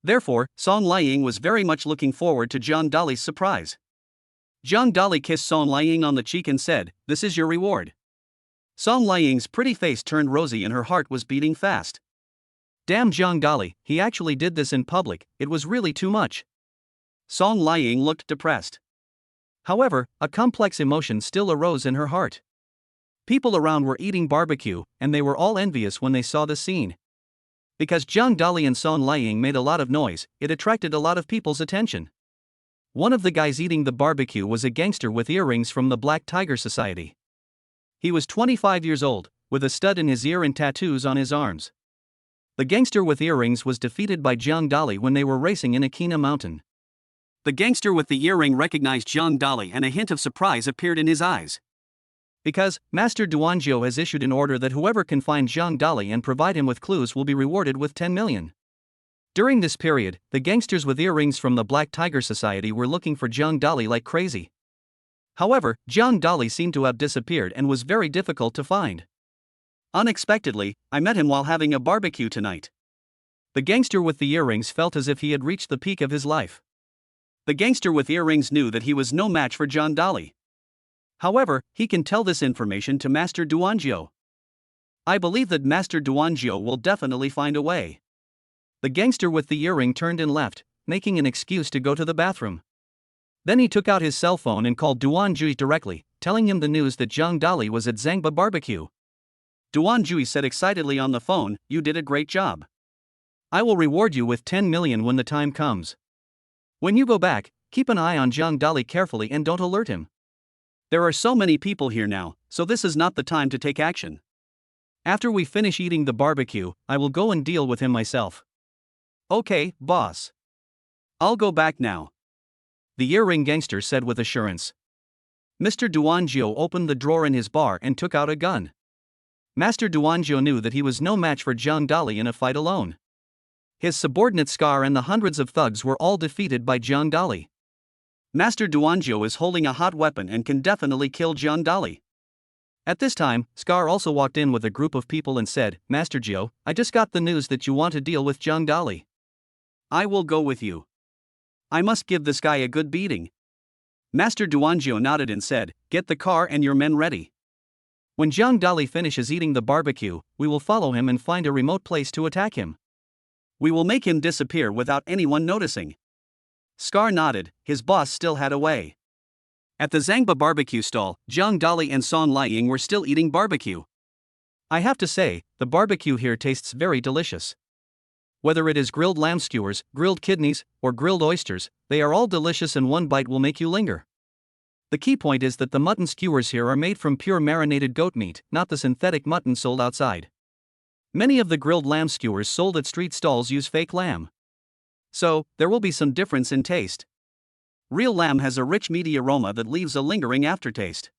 Therefore, Song Liang was very much looking forward to John Dolly's surprise. John Dolly kissed Song Liang on the cheek and said, "This is your reward." Song Liang's pretty face turned rosy and her heart was beating fast. Damn John Dolly, he actually did this in public, it was really too much. Song Liang looked depressed. However, a complex emotion still arose in her heart. People around were eating barbecue, and they were all envious when they saw the scene. Because John Dolly and Song Liang made a lot of noise, it attracted a lot of people's attention. One of the guys eating the barbecue was a gangster with earrings from the Black Tiger Society. He was 25 years old, with a stud in his ear and tattoos on his arms. The gangster with earrings was defeated by John Dolly when they were racing in Akina Mountain. The gangster with the earring recognized John Dolly and a hint of surprise appeared in his eyes. Because Master Duanzhou has issued an order that whoever can find Zhang Dali and provide him with clues will be rewarded with 10 million. During this period, the gangsters with earrings from the Black Tiger Society were looking for Zhang Dali like crazy. However, Zhang Dali seemed to have disappeared and was very difficult to find. Unexpectedly, I met him while having a barbecue tonight. The gangster with the earrings felt as if he had reached the peak of his life. The gangster with earrings knew that he was no match for Zhang Dali. However, he can tell this information to Master Duanzhou. I believe that Master Duanzhou will definitely find a way. The gangster with the earring turned and left, making an excuse to go to the bathroom. Then he took out his cell phone and called Duanzhou directly, telling him the news that Zhang Dali was at Zangba Barbecue. Duanzhou said excitedly on the phone, "You did a great job. I will reward you with 10 million when the time comes. When you go back, keep an eye on Zhang Dali carefully and don't alert him. There are so many people here now, so this is not the time to take action. After we finish eating the barbecue, I will go and deal with him myself." "Okay, boss. I'll go back now," the earring gangster said with assurance. Mr. Duanzhou opened the drawer in his bar and took out a gun. Master Duanzhou knew that he was no match for Zhang Dali in a fight alone. His subordinate Scar and the hundreds of thugs were all defeated by Zhang Dali. Master Duanzhou is holding a hot weapon and can definitely kill Zhang Dali. At this time, Scar also walked in with a group of people and said, "Master Zhou, I just got the news that you want to deal with Zhang Dali. I will go with you. I must give this guy a good beating." Master Duanzhou nodded and said, "Get the car and your men ready. When Zhang Dali finishes eating the barbecue, we will follow him and find a remote place to attack him. We will make him disappear without anyone noticing." Scar nodded, his boss still had a way. At the Zangba barbecue stall, Zhang Dali and Song Liying were still eating barbecue. I have to say, the barbecue here tastes very delicious. Whether it is grilled lamb skewers, grilled kidneys, or grilled oysters, they are all delicious and one bite will make you linger. The key point is that the mutton skewers here are made from pure marinated goat meat, not the synthetic mutton sold outside. Many of the grilled lamb skewers sold at street stalls use fake lamb. So, there will be some difference in taste. Real lamb has a rich meaty aroma that leaves a lingering aftertaste.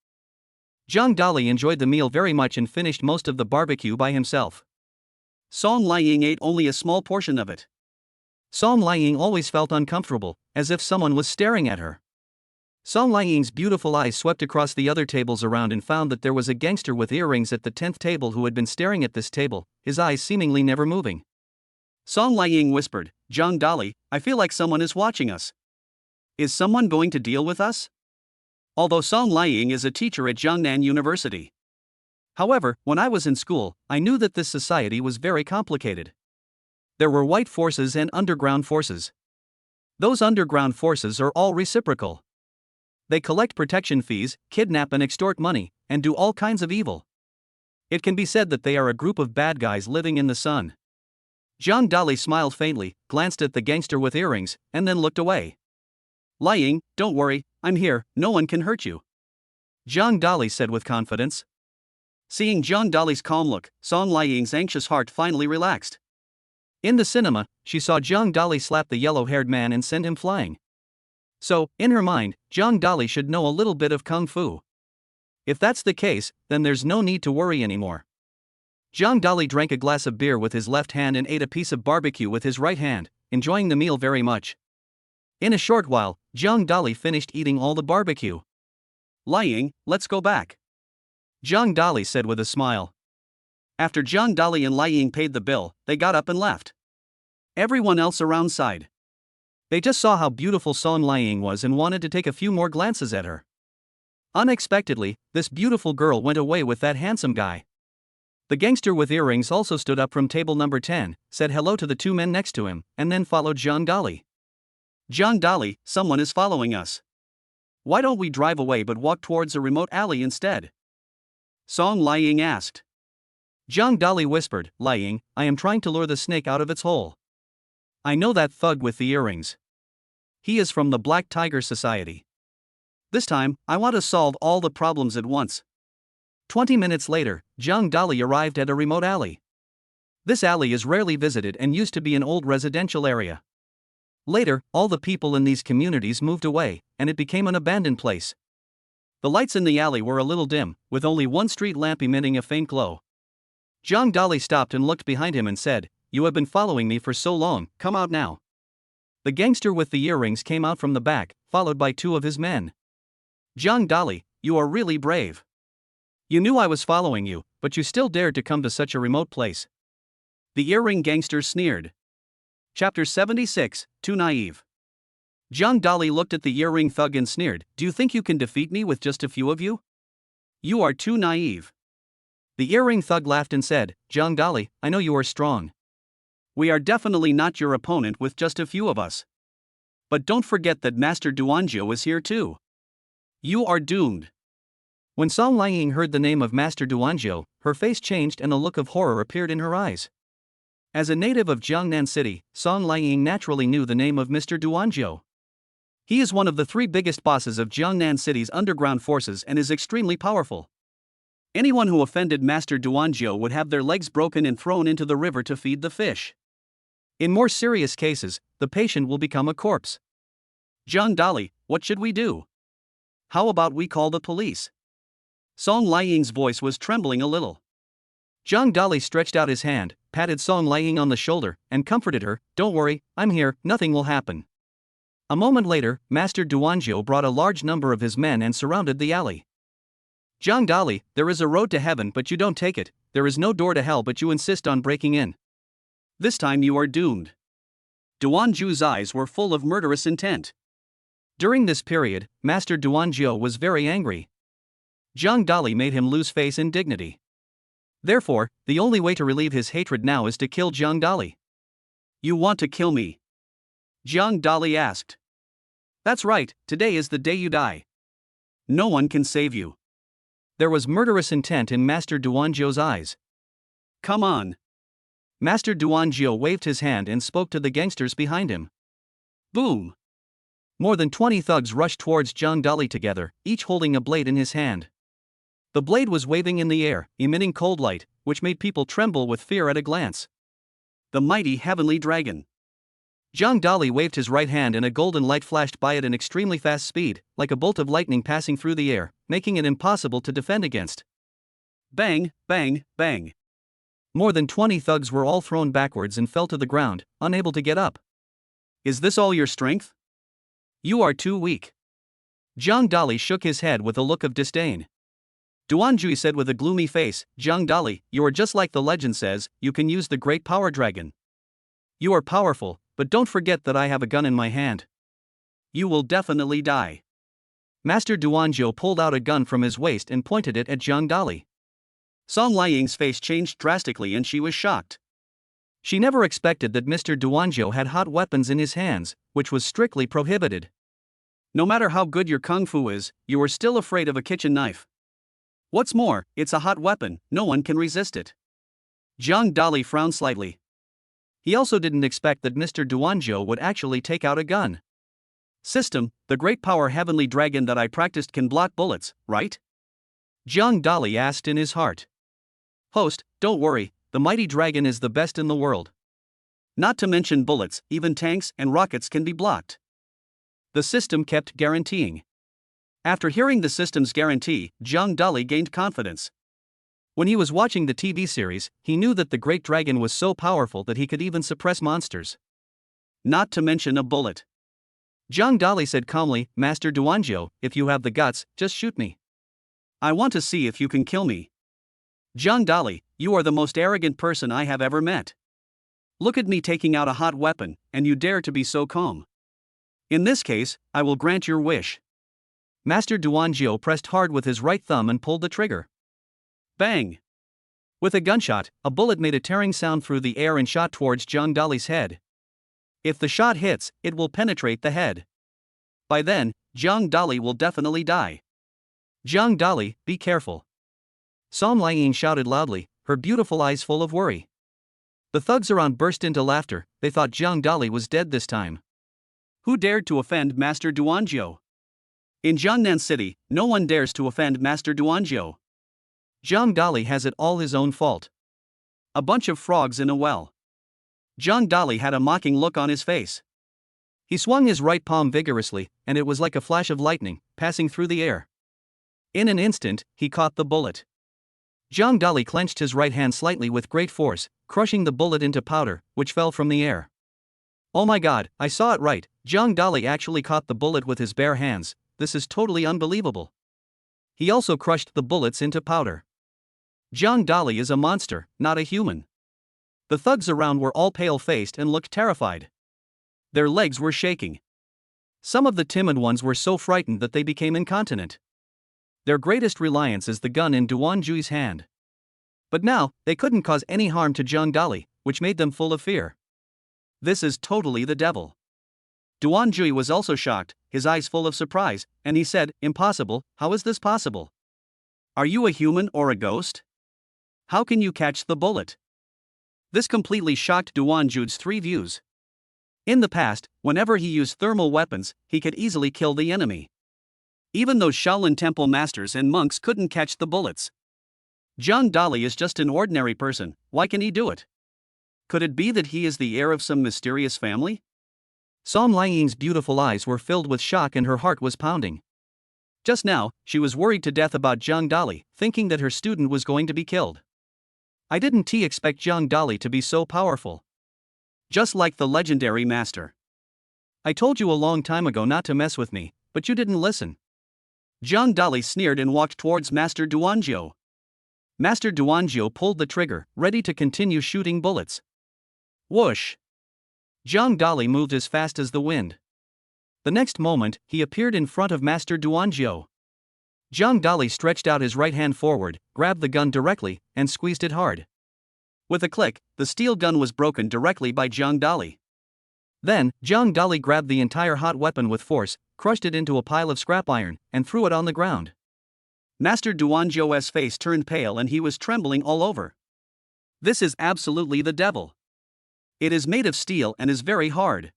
Zhang Dali enjoyed the meal very much and finished most of the barbecue by himself. Song Liying ate only a small portion of it. Song Liying always felt uncomfortable, as if someone was staring at her. Song Liying's beautiful eyes swept across the other tables around and found that there was a gangster with earrings at the 10th table who had been staring at this table, his eyes seemingly never moving. Song Liying whispered, "Zhang Dali, I feel like someone is watching us. Is someone going to deal with us?" Although Song Liying is a teacher at Jiangnan University. However, when I was in school, I knew that this society was very complicated. There were white forces and underground forces. Those underground forces are all reciprocal. They collect protection fees, kidnap and extort money, and do all kinds of evil. It can be said that they are a group of bad guys living in the sun. Zhang Dali smiled faintly, glanced at the gangster with earrings, and then looked away. "Liying, don't worry, I'm here, no one can hurt you," Zhang Dali said with confidence. Seeing Zhang Dali's calm look, Song Liying's anxious heart finally relaxed. In the cinema, she saw Zhang Dali slap the yellow-haired man and send him flying. So, in her mind, Zhang Dali should know a little bit of kung fu. If that's the case, then there's no need to worry anymore. Zhang Dali drank a glass of beer with his left hand and ate a piece of barbecue with his right hand, enjoying the meal very much. In a short while, Zhang Dali finished eating all the barbecue. "Liying, let's go back," Zhang Dali said with a smile. After Zhang Dali and Liying paid the bill, they got up and left. Everyone else around sighed. They just saw how beautiful Song Liying was and wanted to take a few more glances at her. Unexpectedly, this beautiful girl went away with that handsome guy. The gangster with earrings also stood up from table number 10, said hello to the two men next to him, and then followed Zhang Dali. "Zhang Dali, someone is following us. Why don't we drive away but walk towards a remote alley instead?" Song Liying asked. Zhang Dali whispered, "Liying, I am trying to lure the snake out of its hole. I know that thug with the earrings. He is from the Black Tiger Society. This time, I want to solve all the problems at once." 20 minutes later, Zhang Dali arrived at a remote alley. This alley is rarely visited and used to be an old residential area. Later, all the people in these communities moved away, and it became an abandoned place. The lights in the alley were a little dim, with only one street lamp emitting a faint glow. Jiang Dali stopped and looked behind him and said, "You have been following me for so long, come out now." The gangster with the earrings came out from the back, followed by two of his men. "Jiang Dali, you are really brave. You knew I was following you, but you still dared to come to such a remote place." The earring gangster sneered. Chapter 76, Too Naive. Jiang Dali looked at the earring thug and sneered, "Do you think you can defeat me with just a few of you? You are too naive." The earring thug laughed and said, "Jiang Dali, I know you are strong. We are definitely not your opponent with just a few of us. But don't forget that Master Duanjiu is here too. You are doomed." When Song Liang heard the name of Master Duanjiu, her face changed and a look of horror appeared in her eyes. As a native of Jiangnan City, Song Liang naturally knew the name of Mr. Duanjiu. He is one of the three biggest bosses of Jiangnan City's underground forces and is extremely powerful. Anyone who offended Master Duanjiu would have their legs broken and thrown into the river to feed the fish. In more serious cases, the patient will become a corpse. "Jiang Dali, what should we do? How about we call the police?" Song Liang's voice was trembling a little. Jiang Dali stretched out his hand, patted Song Liang on the shoulder, and comforted her, "Don't worry, I'm here, nothing will happen." A moment later, Master Duanjiu brought a large number of his men and surrounded the alley. "Jiang Dali, there is a road to heaven but you don't take it, there is no door to hell but you insist on breaking in. This time you are doomed." Duanjiu's eyes were full of murderous intent. During this period, Master Duanjiu was very angry. Jiang Dali made him lose face and dignity. Therefore, the only way to relieve his hatred now is to kill Jiang Dali. "You want to kill me?" Jiang Dali asked. "That's right, today is the day you die. No one can save you." There was murderous intent in Master Duanjiu's eyes. "Come on." Master Duanjiu waved his hand and spoke to the gangsters behind him. Boom! More than 20 thugs rushed towards Jiang Dali together, each holding a blade in his hand. The blade was waving in the air, emitting cold light, which made people tremble with fear at a glance. The mighty heavenly dragon. Jiang Dali waved his right hand and a golden light flashed by at an extremely fast speed, like a bolt of lightning passing through the air, making it impossible to defend against. Bang, bang, bang. More than 20 thugs were all thrown backwards and fell to the ground, unable to get up. "Is this all your strength? You are too weak." Jiang Dali shook his head with a look of disdain. Duanjiu said with a gloomy face, "Jiang Dali, you are just like the legend says, you can use the great power dragon. You are powerful, but don't forget that I have a gun in my hand. You will definitely die." Master Duanjiu pulled out a gun from his waist and pointed it at Jiang Dali. Song Liang's face changed drastically and she was shocked. She never expected that Mr. Duanjiu had hot weapons in his hands, which was strictly prohibited. No matter how good your kung fu is, you are still afraid of a kitchen knife. What's more, it's a hot weapon, no one can resist it. Jiang Dali frowned slightly. He also didn't expect that Mr. Duanjiu would actually take out a gun. "System, the great power heavenly dragon that I practiced can block bullets, right?" Jiang Dali asked in his heart. "Host, don't worry, the mighty dragon is the best in the world. Not to mention bullets, even tanks and rockets can be blocked." The system kept guaranteeing. After hearing the system's guarantee, Jiang Dali gained confidence. When he was watching the TV series, he knew that the great dragon was so powerful that he could even suppress monsters. Not to mention a bullet. Jiang Dali said calmly, "Master Duanjiu, if you have the guts, just shoot me. I want to see if you can kill me." "Jiang Dali, you are the most arrogant person I have ever met. Look at me taking out a hot weapon, and you dare to be so calm. In this case, I will grant your wish." Master Duanjiu pressed hard with his right thumb and pulled the trigger. Bang! With a gunshot, a bullet made a tearing sound through the air and shot towards Jiang Dali's head. If the shot hits, it will penetrate the head. By then, Jiang Dali will definitely die. "Jiang Dali, be careful." Song Liang shouted loudly, her beautiful eyes full of worry. The thugs around burst into laughter, they thought Jiang Dali was dead this time. Who dared to offend Master Duanjiu? In Jiangnan City, no one dares to offend Master Duanjiu. Jiang Dali has it all his own fault. A bunch of frogs in a well. Jiang Dali had a mocking look on his face. He swung his right palm vigorously, and it was like a flash of lightning, passing through the air. In an instant, he caught the bullet. Zhang Dali clenched his right hand slightly with great force, crushing the bullet into powder, which fell from the air. Oh my god, I saw it right, Zhang Dali actually caught the bullet with his bare hands, this is totally unbelievable. He also crushed the bullets into powder. Zhang Dali is a monster, not a human. The thugs around were all pale-faced and looked terrified. Their legs were shaking. Some of the timid ones were so frightened that they became incontinent. Their greatest reliance is the gun in Duan Jui's hand. But now, they couldn't cause any harm to Zhang Dali, which made them full of fear. This is totally the devil. Duan Jui was also shocked, his eyes full of surprise, and he said, "Impossible, how is this possible? Are you a human or a ghost? How can you catch the bullet?" This completely shocked Duan Jui's three views. In the past, whenever he used thermal weapons, he could easily kill the enemy. Even those Shaolin temple masters and monks couldn't catch the bullets. Zhang Dali is just an ordinary person, why can he do it? Could it be that he is the heir of some mysterious family? Song Liang's beautiful eyes were filled with shock and her heart was pounding. Just now, she was worried to death about Zhang Dali, thinking that her student was going to be killed. I didn't expect Zhang Dali to be so powerful. Just like the legendary master. I told you a long time ago not to mess with me, but you didn't listen. Zhang Dali sneered and walked towards Master Duanjiu. Master Duanjiu pulled the trigger, ready to continue shooting bullets. Whoosh! Zhang Dali moved as fast as the wind. The next moment, he appeared in front of Master Duanjiu. Zhang Dali stretched out his right hand forward, grabbed the gun directly, and squeezed it hard. With a click, the steel gun was broken directly by Zhang Dali. Then, Zhang Dali grabbed the entire hot weapon with force, crushed it into a pile of scrap iron, and threw it on the ground. Master Duanjiu's face turned pale and he was trembling all over. This is absolutely the devil. It is made of steel and is very hard.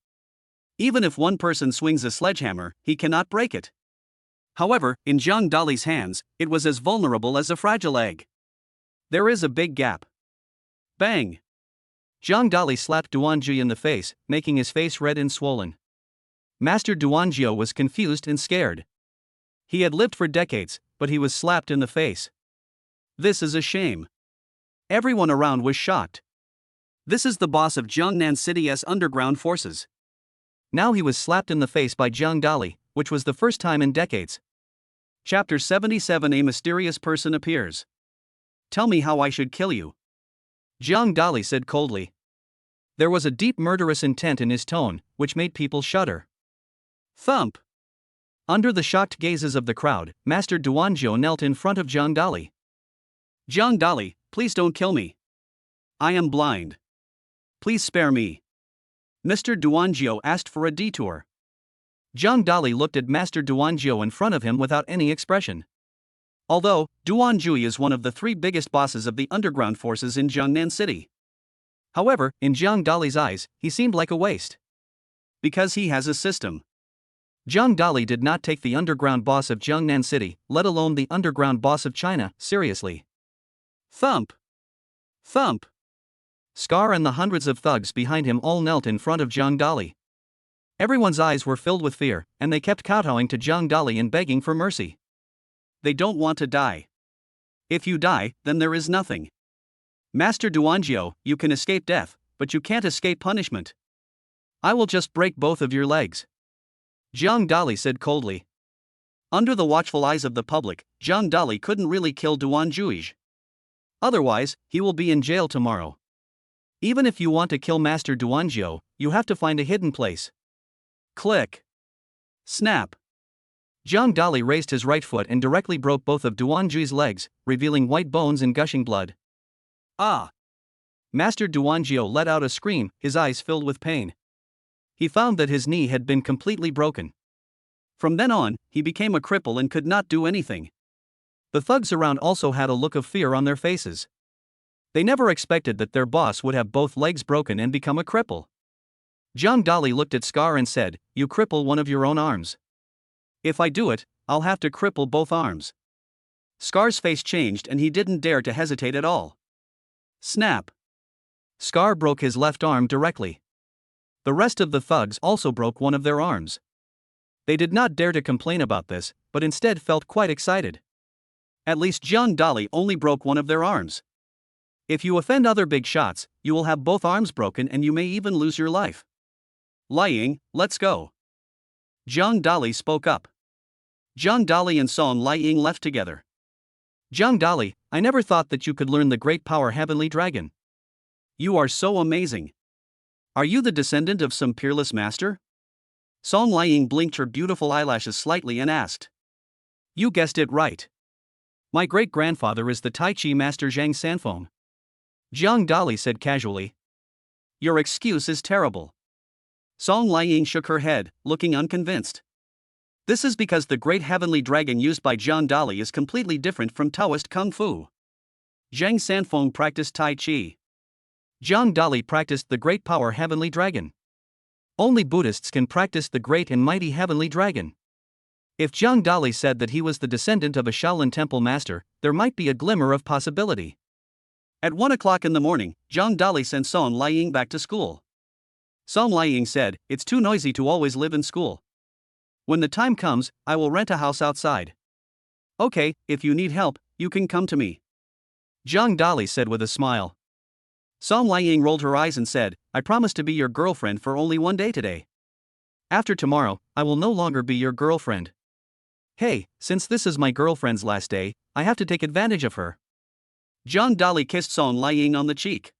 Even if one person swings a sledgehammer, he cannot break it. However, in Zhang Dali's hands, it was as vulnerable as a fragile egg. There is a big gap. Bang! Zhang Dali slapped Duanjiu in the face, making his face red and swollen. Master Duanjiu was confused and scared. He had lived for decades, but he was slapped in the face. This is a shame. Everyone around was shocked. This is the boss of Jiangnan City's underground forces. Now he was slapped in the face by Zhang Dali, which was the first time in decades. Chapter 77. A mysterious person appears. Tell me how I should kill you. Zhang Dali said coldly. There was a deep murderous intent in his tone, which made people shudder. Thump! Under the shocked gazes of the crowd, Master Duanjiu knelt in front of Zhang Dali. Zhang Dali, please don't kill me. I am blind. Please spare me. Mr. Duanjiu asked for a detour. Zhang Dali looked at Master Duanjiu in front of him without any expression. Although, Duanjiu is one of the three biggest bosses of the underground forces in Jiangnan City. However, in Zhang Dali's eyes, he seemed like a waste. Because he has a system. Zhang Dali did not take the underground boss of Jiangnan City, let alone the underground boss of China, seriously. Thump! Thump! Scar and the hundreds of thugs behind him all knelt in front of Zhang Dali. Everyone's eyes were filled with fear, and they kept kowtowing to Zhang Dali and begging for mercy. They don't want to die. If you die, then there is nothing. Master Duanjiu, you can escape death, but you can't escape punishment. I will just break both of your legs. Zhang Dali said coldly. Under the watchful eyes of the public, Zhang Dali couldn't really kill Duanjiu. Otherwise, he will be in jail tomorrow. Even if you want to kill Master Duanjiu, you have to find a hidden place. Click. Snap. Zhang Dali raised his right foot and directly broke both of Duanjiu's legs, revealing white bones and gushing blood. Ah! Master Duanjiu let out a scream, his eyes filled with pain. He found that his knee had been completely broken. From then on, he became a cripple and could not do anything. The thugs around also had a look of fear on their faces. They never expected that their boss would have both legs broken and become a cripple. Zhang Dali looked at Scar and said, "You cripple one of your own arms. If I do it, I'll have to cripple both arms." Scar's face changed and he didn't dare to hesitate at all. Snap! Scar broke his left arm directly. The rest of the thugs also broke one of their arms. They did not dare to complain about this, but instead felt quite excited. At least Jiang Dali only broke one of their arms. If you offend other big shots, you will have both arms broken and you may even lose your life. Lying, let's go. Jiang Dali spoke up. Jiang Dali and Song Lying left together. Jiang Dali, I never thought that you could learn the great power Heavenly Dragon. You are so amazing. Are you the descendant of some peerless master? Song Lying blinked her beautiful eyelashes slightly and asked. You guessed it right. My great-grandfather is the Tai Chi master Zhang Sanfeng. Jiang Dali said casually. Your excuse is terrible. Song Lying shook her head, looking unconvinced. This is because the great heavenly dragon used by Jiang Dali is completely different from Taoist Kung Fu. Zhang Sanfeng practiced Tai Chi. Jiang Dali practiced the great power heavenly dragon. Only Buddhists can practice the great and mighty heavenly dragon. If Jiang Dali said that he was the descendant of a Shaolin temple master, there might be a glimmer of possibility. At 1 o'clock in the morning, Jiang Dali sent Song Lying back to school. Song Lying said, It's too noisy to always live in school. When the time comes, I will rent a house outside. Okay, if you need help, you can come to me. Jiang Dali said with a smile. Song Lying rolled her eyes and said, I promise to be your girlfriend for only one day today. After tomorrow, I will no longer be your girlfriend. Hey, since this is my girlfriend's last day, I have to take advantage of her. Jiang Dali kissed Song Lying on the cheek.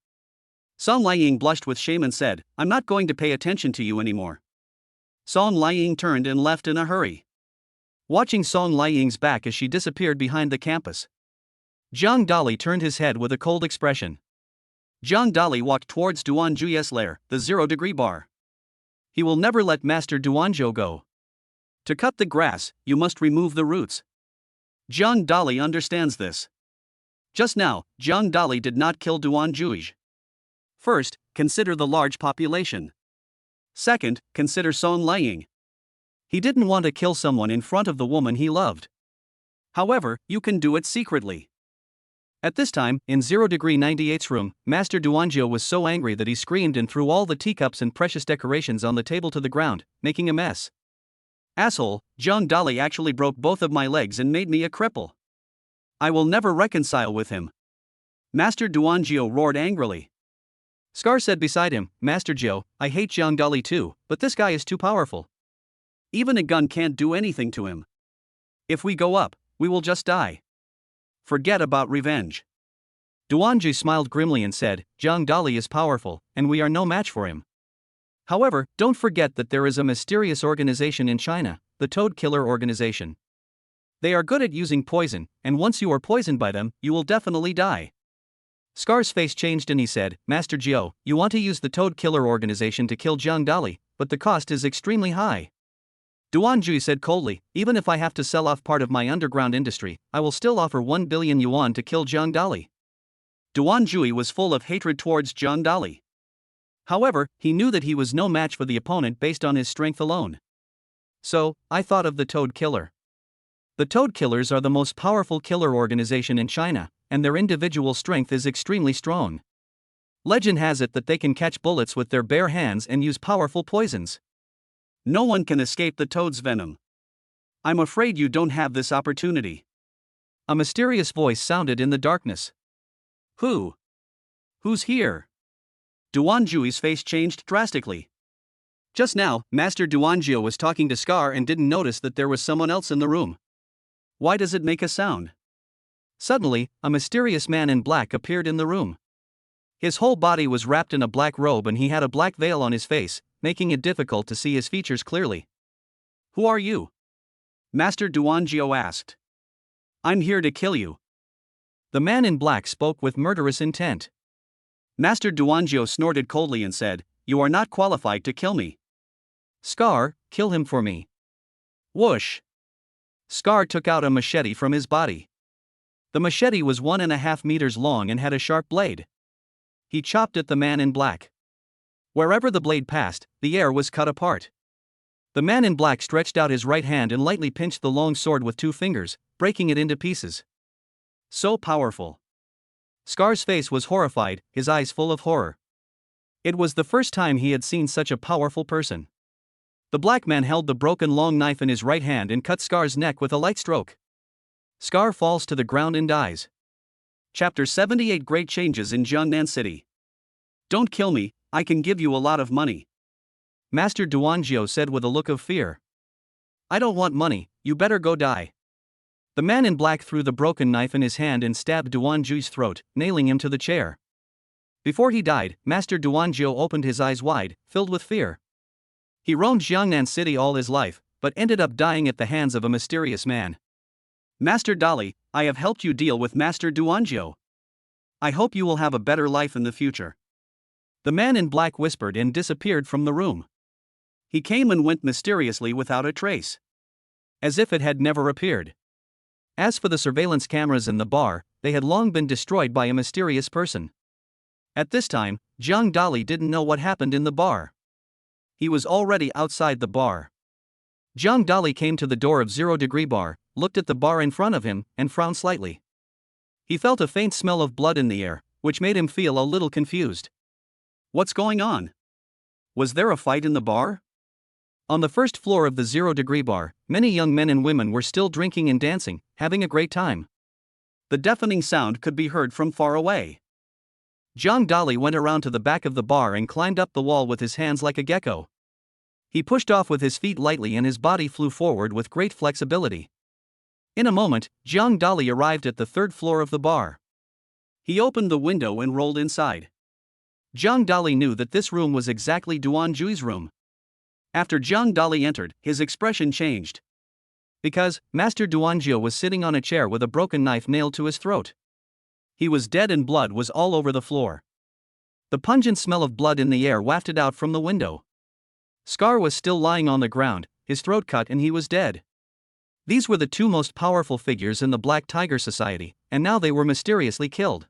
Song Lying blushed with shame and said, I'm not going to pay attention to you anymore. Song Lying turned and left in a hurry. Watching Song Lying's back as she disappeared behind the campus, Jiang Dali turned his head with a cold expression. Jiang Dali walked towards Duanju's lair, the 0-degree bar. He will never let Master Duanzhou go. To cut the grass, you must remove the roots. Jiang Dali understands this. Just now, Jiang Dali did not kill Duanzhu. First, consider the large population. Second, consider Song Lying. He didn't want to kill someone in front of the woman he loved. However, you can do it secretly. At this time, in 0-degree 98's room, Master Duanzhou was so angry that he screamed and threw all the teacups and precious decorations on the table to the ground, making a mess. Asshole, Jiang Dali actually broke both of my legs and made me a cripple. I will never reconcile with him. Master Duanzhou roared angrily. Scar said beside him, Master Zhou, I hate Jiang Dali too, but this guy is too powerful. Even a gun can't do anything to him. If we go up, we will just die. Forget about revenge. Duanzhou smiled grimly and said, Jiang Dali is powerful, and we are no match for him. However, don't forget that there is a mysterious organization in China, the Toad Killer Organization. They are good at using poison, and once you are poisoned by them, you will definitely die. Scar's face changed and he said, Master Zhou, you want to use the Toad Killer Organization to kill Jiang Dali, but the cost is extremely high. Duanzhu said coldly, even if I have to sell off part of my underground industry, I will still offer 1 billion yuan to kill Jiang Dali. Duanzhu was full of hatred towards Jiang Dali. However, he knew that he was no match for the opponent based on his strength alone. So, I thought of the Toad Killer. The Toad Killers are the most powerful killer organization in China, and their individual strength is extremely strong. Legend has it that they can catch bullets with their bare hands and use powerful poisons. No one can escape the toad's venom. I'm afraid you don't have this opportunity. A mysterious voice sounded in the darkness. Who? Who's here? Duanzhu's face changed drastically. Just now, Master Duanzhu was talking to Scar and didn't notice that there was someone else in the room. Why does it make a sound? Suddenly, a mysterious man in black appeared in the room. His whole body was wrapped in a black robe and he had a black veil on his face, making it difficult to see his features clearly. Who are you? Master Duanzhu asked. I'm here to kill you. The man in black spoke with murderous intent. Master Duanzhu snorted coldly and said, You are not qualified to kill me. Scar, kill him for me. Whoosh! Scar took out a machete from his body. The machete was 1.5 meters long and had a sharp blade. He chopped at the man in black. Wherever the blade passed, the air was cut apart. The man in black stretched out his right hand and lightly pinched the long sword with 2 fingers, breaking it into pieces. So powerful. Scar's face was horrified, his eyes full of horror. It was the first time he had seen such a powerful person. The black man held the broken long knife in his right hand and cut Scar's neck with a light stroke. Scar falls to the ground and dies. Chapter 78 Great Changes in Jiangnan City. Don't kill me, I can give you a lot of money, Master Duanjiu said with a look of fear. I don't want money, you better go die. The man in black threw the broken knife in his hand and stabbed Duanjiu's throat, nailing him to the chair. Before he died, Master Duanjiu opened his eyes wide, filled with fear. He roamed Jiangnan City all his life, but ended up dying at the hands of a mysterious man. Master Dali, I have helped you deal with Master Duanjiu. I hope you will have a better life in the future. The man in black whispered and disappeared from the room. He came and went mysteriously without a trace, as if it had never appeared. As for the surveillance cameras in the bar, they had long been destroyed by a mysterious person. At this time, Jiang Dali didn't know what happened in the bar. He was already outside the bar. Jiang Dali came to the door of 0 Degree Bar, looked at the bar in front of him, and frowned slightly. He felt a faint smell of blood in the air, which made him feel a little confused. What's going on? Was there a fight in the bar? On the first floor of the 0 Degree Bar, many young men and women were still drinking and dancing, having a great time. The deafening sound could be heard from far away. Jiang Dali went around to the back of the bar and climbed up the wall with his hands like a gecko. He pushed off with his feet lightly and his body flew forward with great flexibility. In a moment, Jiang Dali arrived at the 3rd floor of the bar. He opened the window and rolled inside. Jiang Dali knew that this room was exactly Duanjui's room. After Jiang Dali entered, his expression changed. Because Master Duanjiu was sitting on a chair with a broken knife nailed to his throat. He was dead and blood was all over the floor. The pungent smell of blood in the air wafted out from the window. Scar was still lying on the ground, his throat cut and he was dead. These were the two most powerful figures in the Black Tiger Society, and now they were mysteriously killed.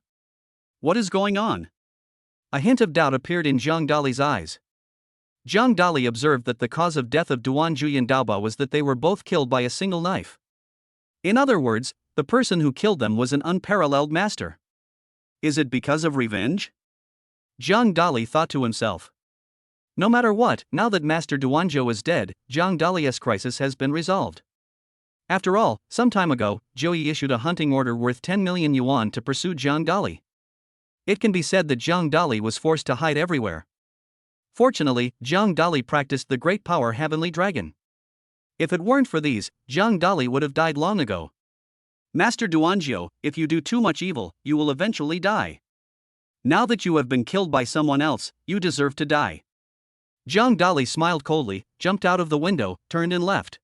What is going on? A hint of doubt appeared in Jiang Dali's eyes. Jiang Dali observed that the cause of death of Duanju and Daoba was that they were both killed by a single knife. In other words, the person who killed them was an unparalleled master. Is it because of revenge? Jiang Dali thought to himself. No matter what, now that Master Duanjiu is dead, Jiang Dali's crisis has been resolved. After all, some time ago, Zhou Yi issued a hunting order worth 10 million yuan to pursue Jiang Dali. It can be said that Jiang Dali was forced to hide everywhere. Fortunately, Jiang Dali practiced the great power Heavenly Dragon. If it weren't for these, Jiang Dali would have died long ago. Master Duanjiu, if you do too much evil, you will eventually die. Now that you have been killed by someone else, you deserve to die. Jiang Dali smiled coldly, jumped out of the window, turned and left.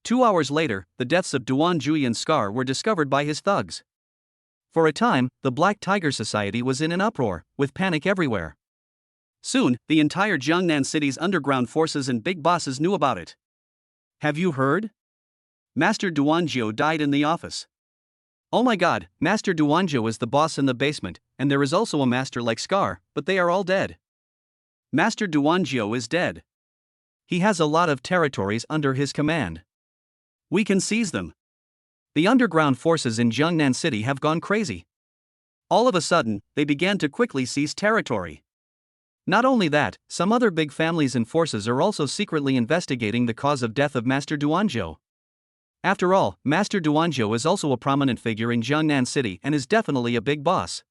2 hours later, the deaths of Duanju and Scar were discovered by his thugs. For a time, the Black Tiger Society was in an uproar, with panic everywhere. Soon, the entire Jiangnan city's underground forces and big bosses knew about it. Have you heard? Master Duanjiu died in the office. Oh my god, Master Duanjiu is the boss in the basement, and there is also a master like Scar, but they are all dead. Master Duanjiu is dead. He has a lot of territories under his command. We can seize them. The underground forces in Jiangnan City have gone crazy. All of a sudden, they began to quickly seize territory. Not only that, some other big families and forces are also secretly investigating the cause of death of Master Duanjiu. After all, Master Duanjiu is also a prominent figure in Jiangnan City and is definitely a big boss.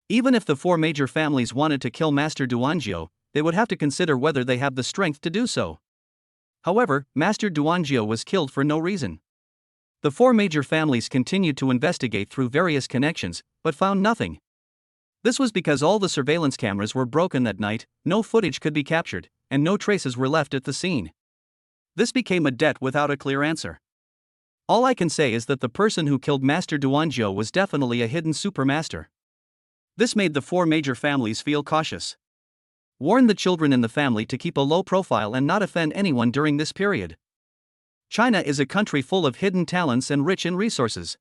Even if the 4 major families wanted to kill Master Duanjiu, they would have to consider whether they have the strength to do so. However, Master Duanjiu was killed for no reason. The 4 major families continued to investigate through various connections, but found nothing. This was because all the surveillance cameras were broken that night, no footage could be captured, and no traces were left at the scene. This became a debt without a clear answer. All I can say is that the person who killed Master Duanjiu was definitely a hidden supermaster. This made the 4 major families feel cautious. Warn the children in the family to keep a low profile and not offend anyone during this period. China is a country full of hidden talents and rich in resources.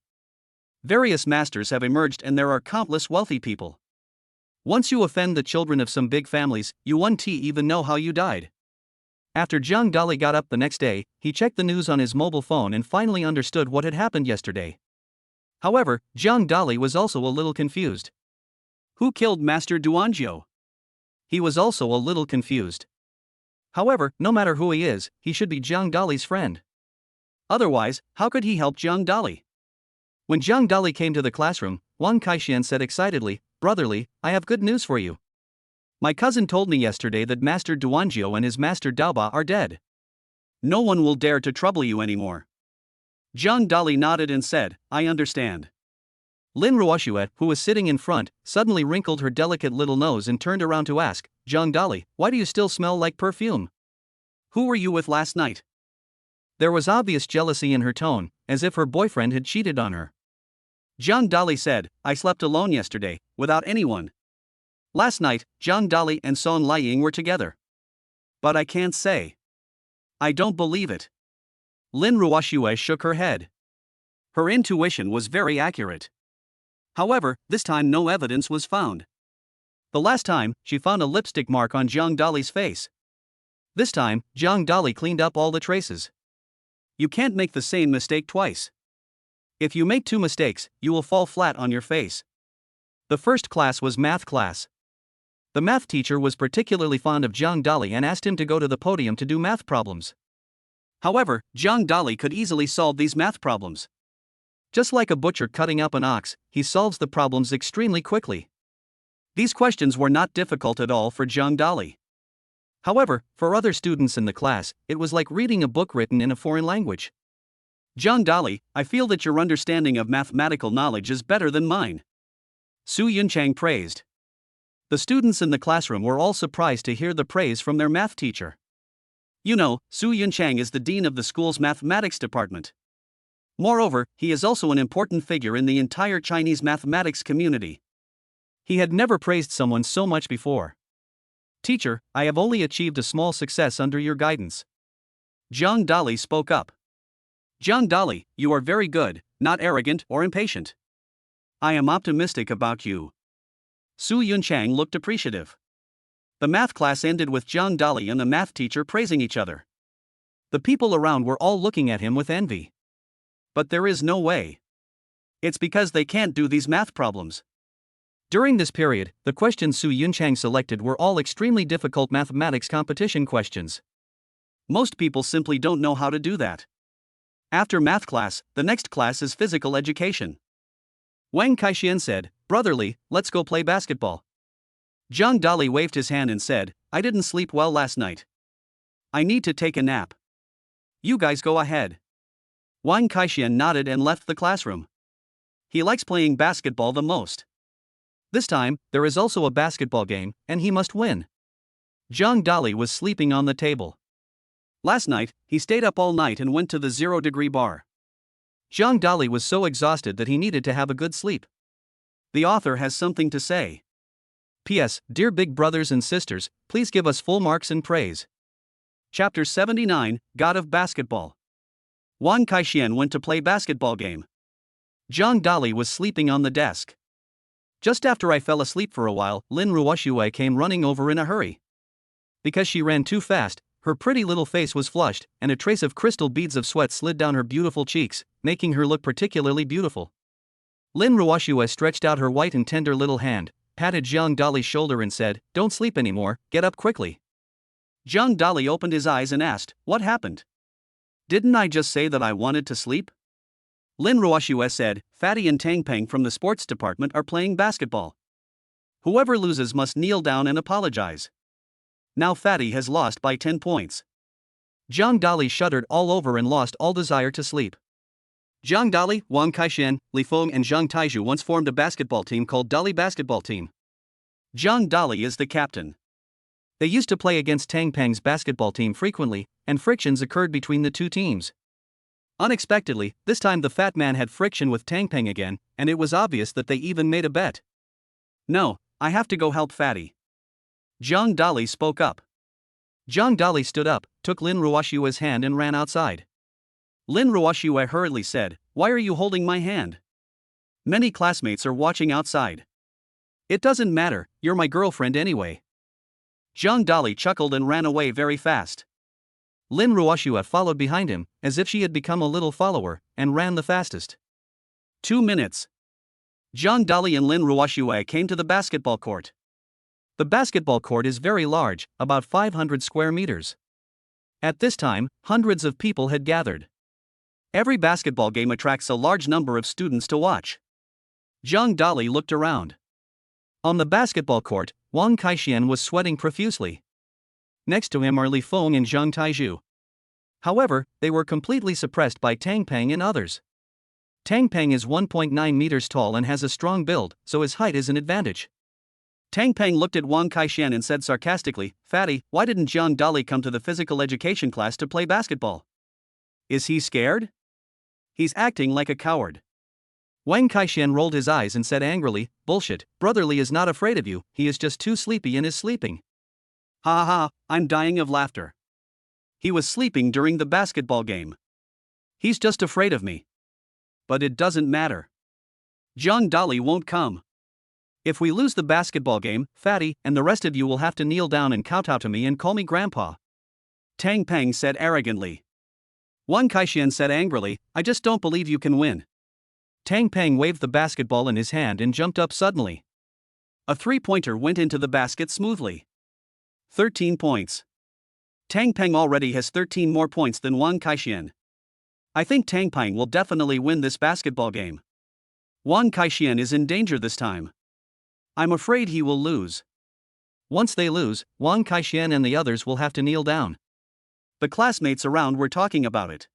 Various masters have emerged and there are countless wealthy people. Once you offend the children of some big families, you won't even know how you died. After Jiang Dali got up the next day, he checked the news on his mobile phone and finally understood what had happened yesterday. However, Jiang Dali was also a little confused. Who killed Master Duanjiu? He was also a little confused. However, no matter who he is, he should be Jiang Dali's friend. Otherwise, how could he help Jiang Dali? When Zhang Dali came to the classroom, Wang Kaixian said excitedly, "Brotherly, I have good news for you. My cousin told me yesterday that Master Duanjiu and his Master Daoba are dead. No one will dare to trouble you anymore." Zhang Dali nodded and said, "I understand." Lin Ruoxue, who was sitting in front, suddenly wrinkled her delicate little nose and turned around to ask, "Zhang Dali, why do you still smell like perfume? Who were you with last night?" There was obvious jealousy in her tone, as if her boyfriend had cheated on her. Zhang Dali said, "I slept alone yesterday, without anyone. Last night, Zhang Dali and Song Liying were together. But I can't say. I don't believe it." Lin Ruoxue shook her head. Her intuition was very accurate. However, this time no evidence was found. The last time, she found a lipstick mark on Zhang Dali's face. This time, Zhang Dali cleaned up all the traces. You can't make the same mistake twice. If you make two mistakes, you will fall flat on your face. The first class was math class. The math teacher was particularly fond of Zhang Dali and asked him to go to the podium to do math problems. However, Zhang Dali could easily solve these math problems. Just like a butcher cutting up an ox, he solves the problems extremely quickly. These questions were not difficult at all for Zhang Dali. However, for other students in the class, it was like reading a book written in a foreign language. "Zhang Dali, I feel that your understanding of mathematical knowledge is better than mine," Su Yunchang praised. The students in the classroom were all surprised to hear the praise from their math teacher. You know, Su Yunchang is the dean of the school's mathematics department. Moreover, he is also an important figure in the entire Chinese mathematics community. He had never praised someone so much before. "Teacher, I have only achieved a small success under your guidance." Zhang Dali spoke up. "Zhang Dali, you are very good, not arrogant or impatient. I am optimistic about you." Su Yunchang looked appreciative. The math class ended with Zhang Dali and the math teacher praising each other. The people around were all looking at him with envy. But there is no way. It's because they can't do these math problems. During this period, the questions Su Yunchang selected were all extremely difficult mathematics competition questions. Most people simply don't know how to do that. After math class, the next class is physical education. Wang Kaixian said, "Brotherly, let's go play basketball." Zhang Dali waved his hand and said, "I didn't sleep well last night. I need to take a nap. You guys go ahead." Wang Kaixian nodded and left the classroom. He likes playing basketball the most. This time, there is also a basketball game, and he must win. Zhang Dali was sleeping on the table. Last night, he stayed up all night and went to the 0-degree bar. Zhang Dali was so exhausted that he needed to have a good sleep. The author has something to say. P.S. Dear big brothers and sisters, please give us full marks and praise. Chapter 79, God of Basketball. Wang Kaixian went to play basketball game. Zhang Dali was sleeping on the desk. Just after I fell asleep for a while, Lin Ruoxue came running over in a hurry. Because she ran too fast, her pretty little face was flushed, and a trace of crystal beads of sweat slid down her beautiful cheeks, making her look particularly beautiful. Lin Ruoxue stretched out her white and tender little hand, patted Zhang Dali's shoulder and said, "Don't sleep anymore, get up quickly." Zhang Dali opened his eyes and asked, "What happened? Didn't I just say that I wanted to sleep?" Lin Ruoxue said, "Fatty and Tang Peng from the sports department are playing basketball. Whoever loses must kneel down and apologize. Now Fatty has lost by 10 points. Zhang Dali shuddered all over and lost all desire to sleep. Zhang Dali, Wang Kaixian, Li Feng and Zhang Taizhu once formed a basketball team called Dali Basketball Team. Zhang Dali is the captain. They used to play against Tang Peng's basketball team frequently, and frictions occurred between the two teams. Unexpectedly, this time the fat man had friction with Tang Peng again, and it was obvious that they even made a bet. "No, I have to go help Fatty." Zhang Dali spoke up. Zhang Dali stood up, took Lin Ruoxue's hand and ran outside. Lin Ruoxue hurriedly said, "Why are you holding my hand? Many classmates are watching outside." "It doesn't matter, you're my girlfriend anyway." Zhang Dali chuckled and ran away very fast. Lin Ruoxue followed behind him, as if she had become a little follower, and ran the fastest. 2 minutes. Zhang Dali and Lin Ruoxue came to the basketball court. The basketball court is very large, about 500 square meters. At this time, hundreds of people had gathered. Every basketball game attracts a large number of students to watch. Zhang Dali looked around. On the basketball court, Wang Kaixian was sweating profusely. Next to him are Li Feng and Zhang Taizhu. However, they were completely suppressed by Tang Peng and others. Tang Peng is 1.9 meters tall and has a strong build, so his height is an advantage. Tang Peng looked at Wang Kaixian and said sarcastically, "Fatty, why didn't Zhang Dali come to the physical education class to play basketball? Is he scared? He's acting like a coward." Wang Kaixian rolled his eyes and said angrily, "Bullshit, Brother Li is not afraid of you, he is just too sleepy and is sleeping." Ha ha ha, I'm dying of laughter. He was sleeping during the basketball game. He's just afraid of me. But it doesn't matter. Zhang Dali won't come. If we lose the basketball game, Fatty and the rest of you will have to kneel down and kowtow to me and call me Grandpa. Tang Peng said arrogantly. Wang Kaixian said angrily, "I just don't believe you can win." Tang Peng waved the basketball in his hand and jumped up suddenly. A three-pointer went into the basket smoothly. 13 points. Tang Peng already has 13 more points than Wang Kaixian. I think Tang Peng will definitely win this basketball game. Wang Kaixian is in danger this time. I'm afraid he will lose. Once they lose, Wang Kaixian and the others will have to kneel down. The classmates around were talking about it.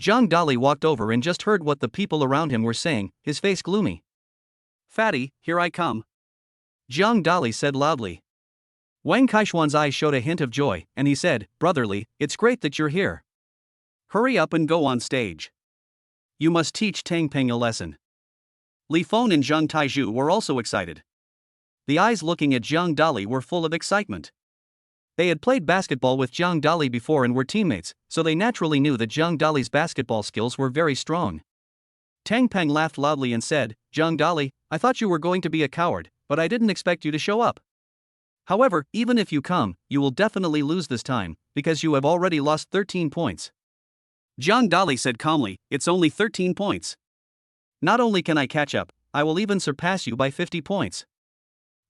Zhang Dali walked over and just heard what the people around him were saying, his face gloomy. "Fatty, here I come," Zhang Dali said loudly. Wang Kaixian's eyes showed a hint of joy, and he said, "Brother Li, it's great that you're here. Hurry up and go on stage. You must teach Tang Peng a lesson." Li Feng and Zhang Taizhu were also excited. The eyes looking at Zhang Dali were full of excitement. They had played basketball with Zhang Dali before and were teammates, so they naturally knew that Zhang Dali's basketball skills were very strong. Tang Peng laughed loudly and said, "Zhang Dali, I thought you were going to be a coward, but I didn't expect you to show up. However, even if you come, you will definitely lose this time, because you have already lost 13 points. Zhang Dali said calmly, "It's only 13 points. Not only can I catch up, I will even surpass you by 50 points.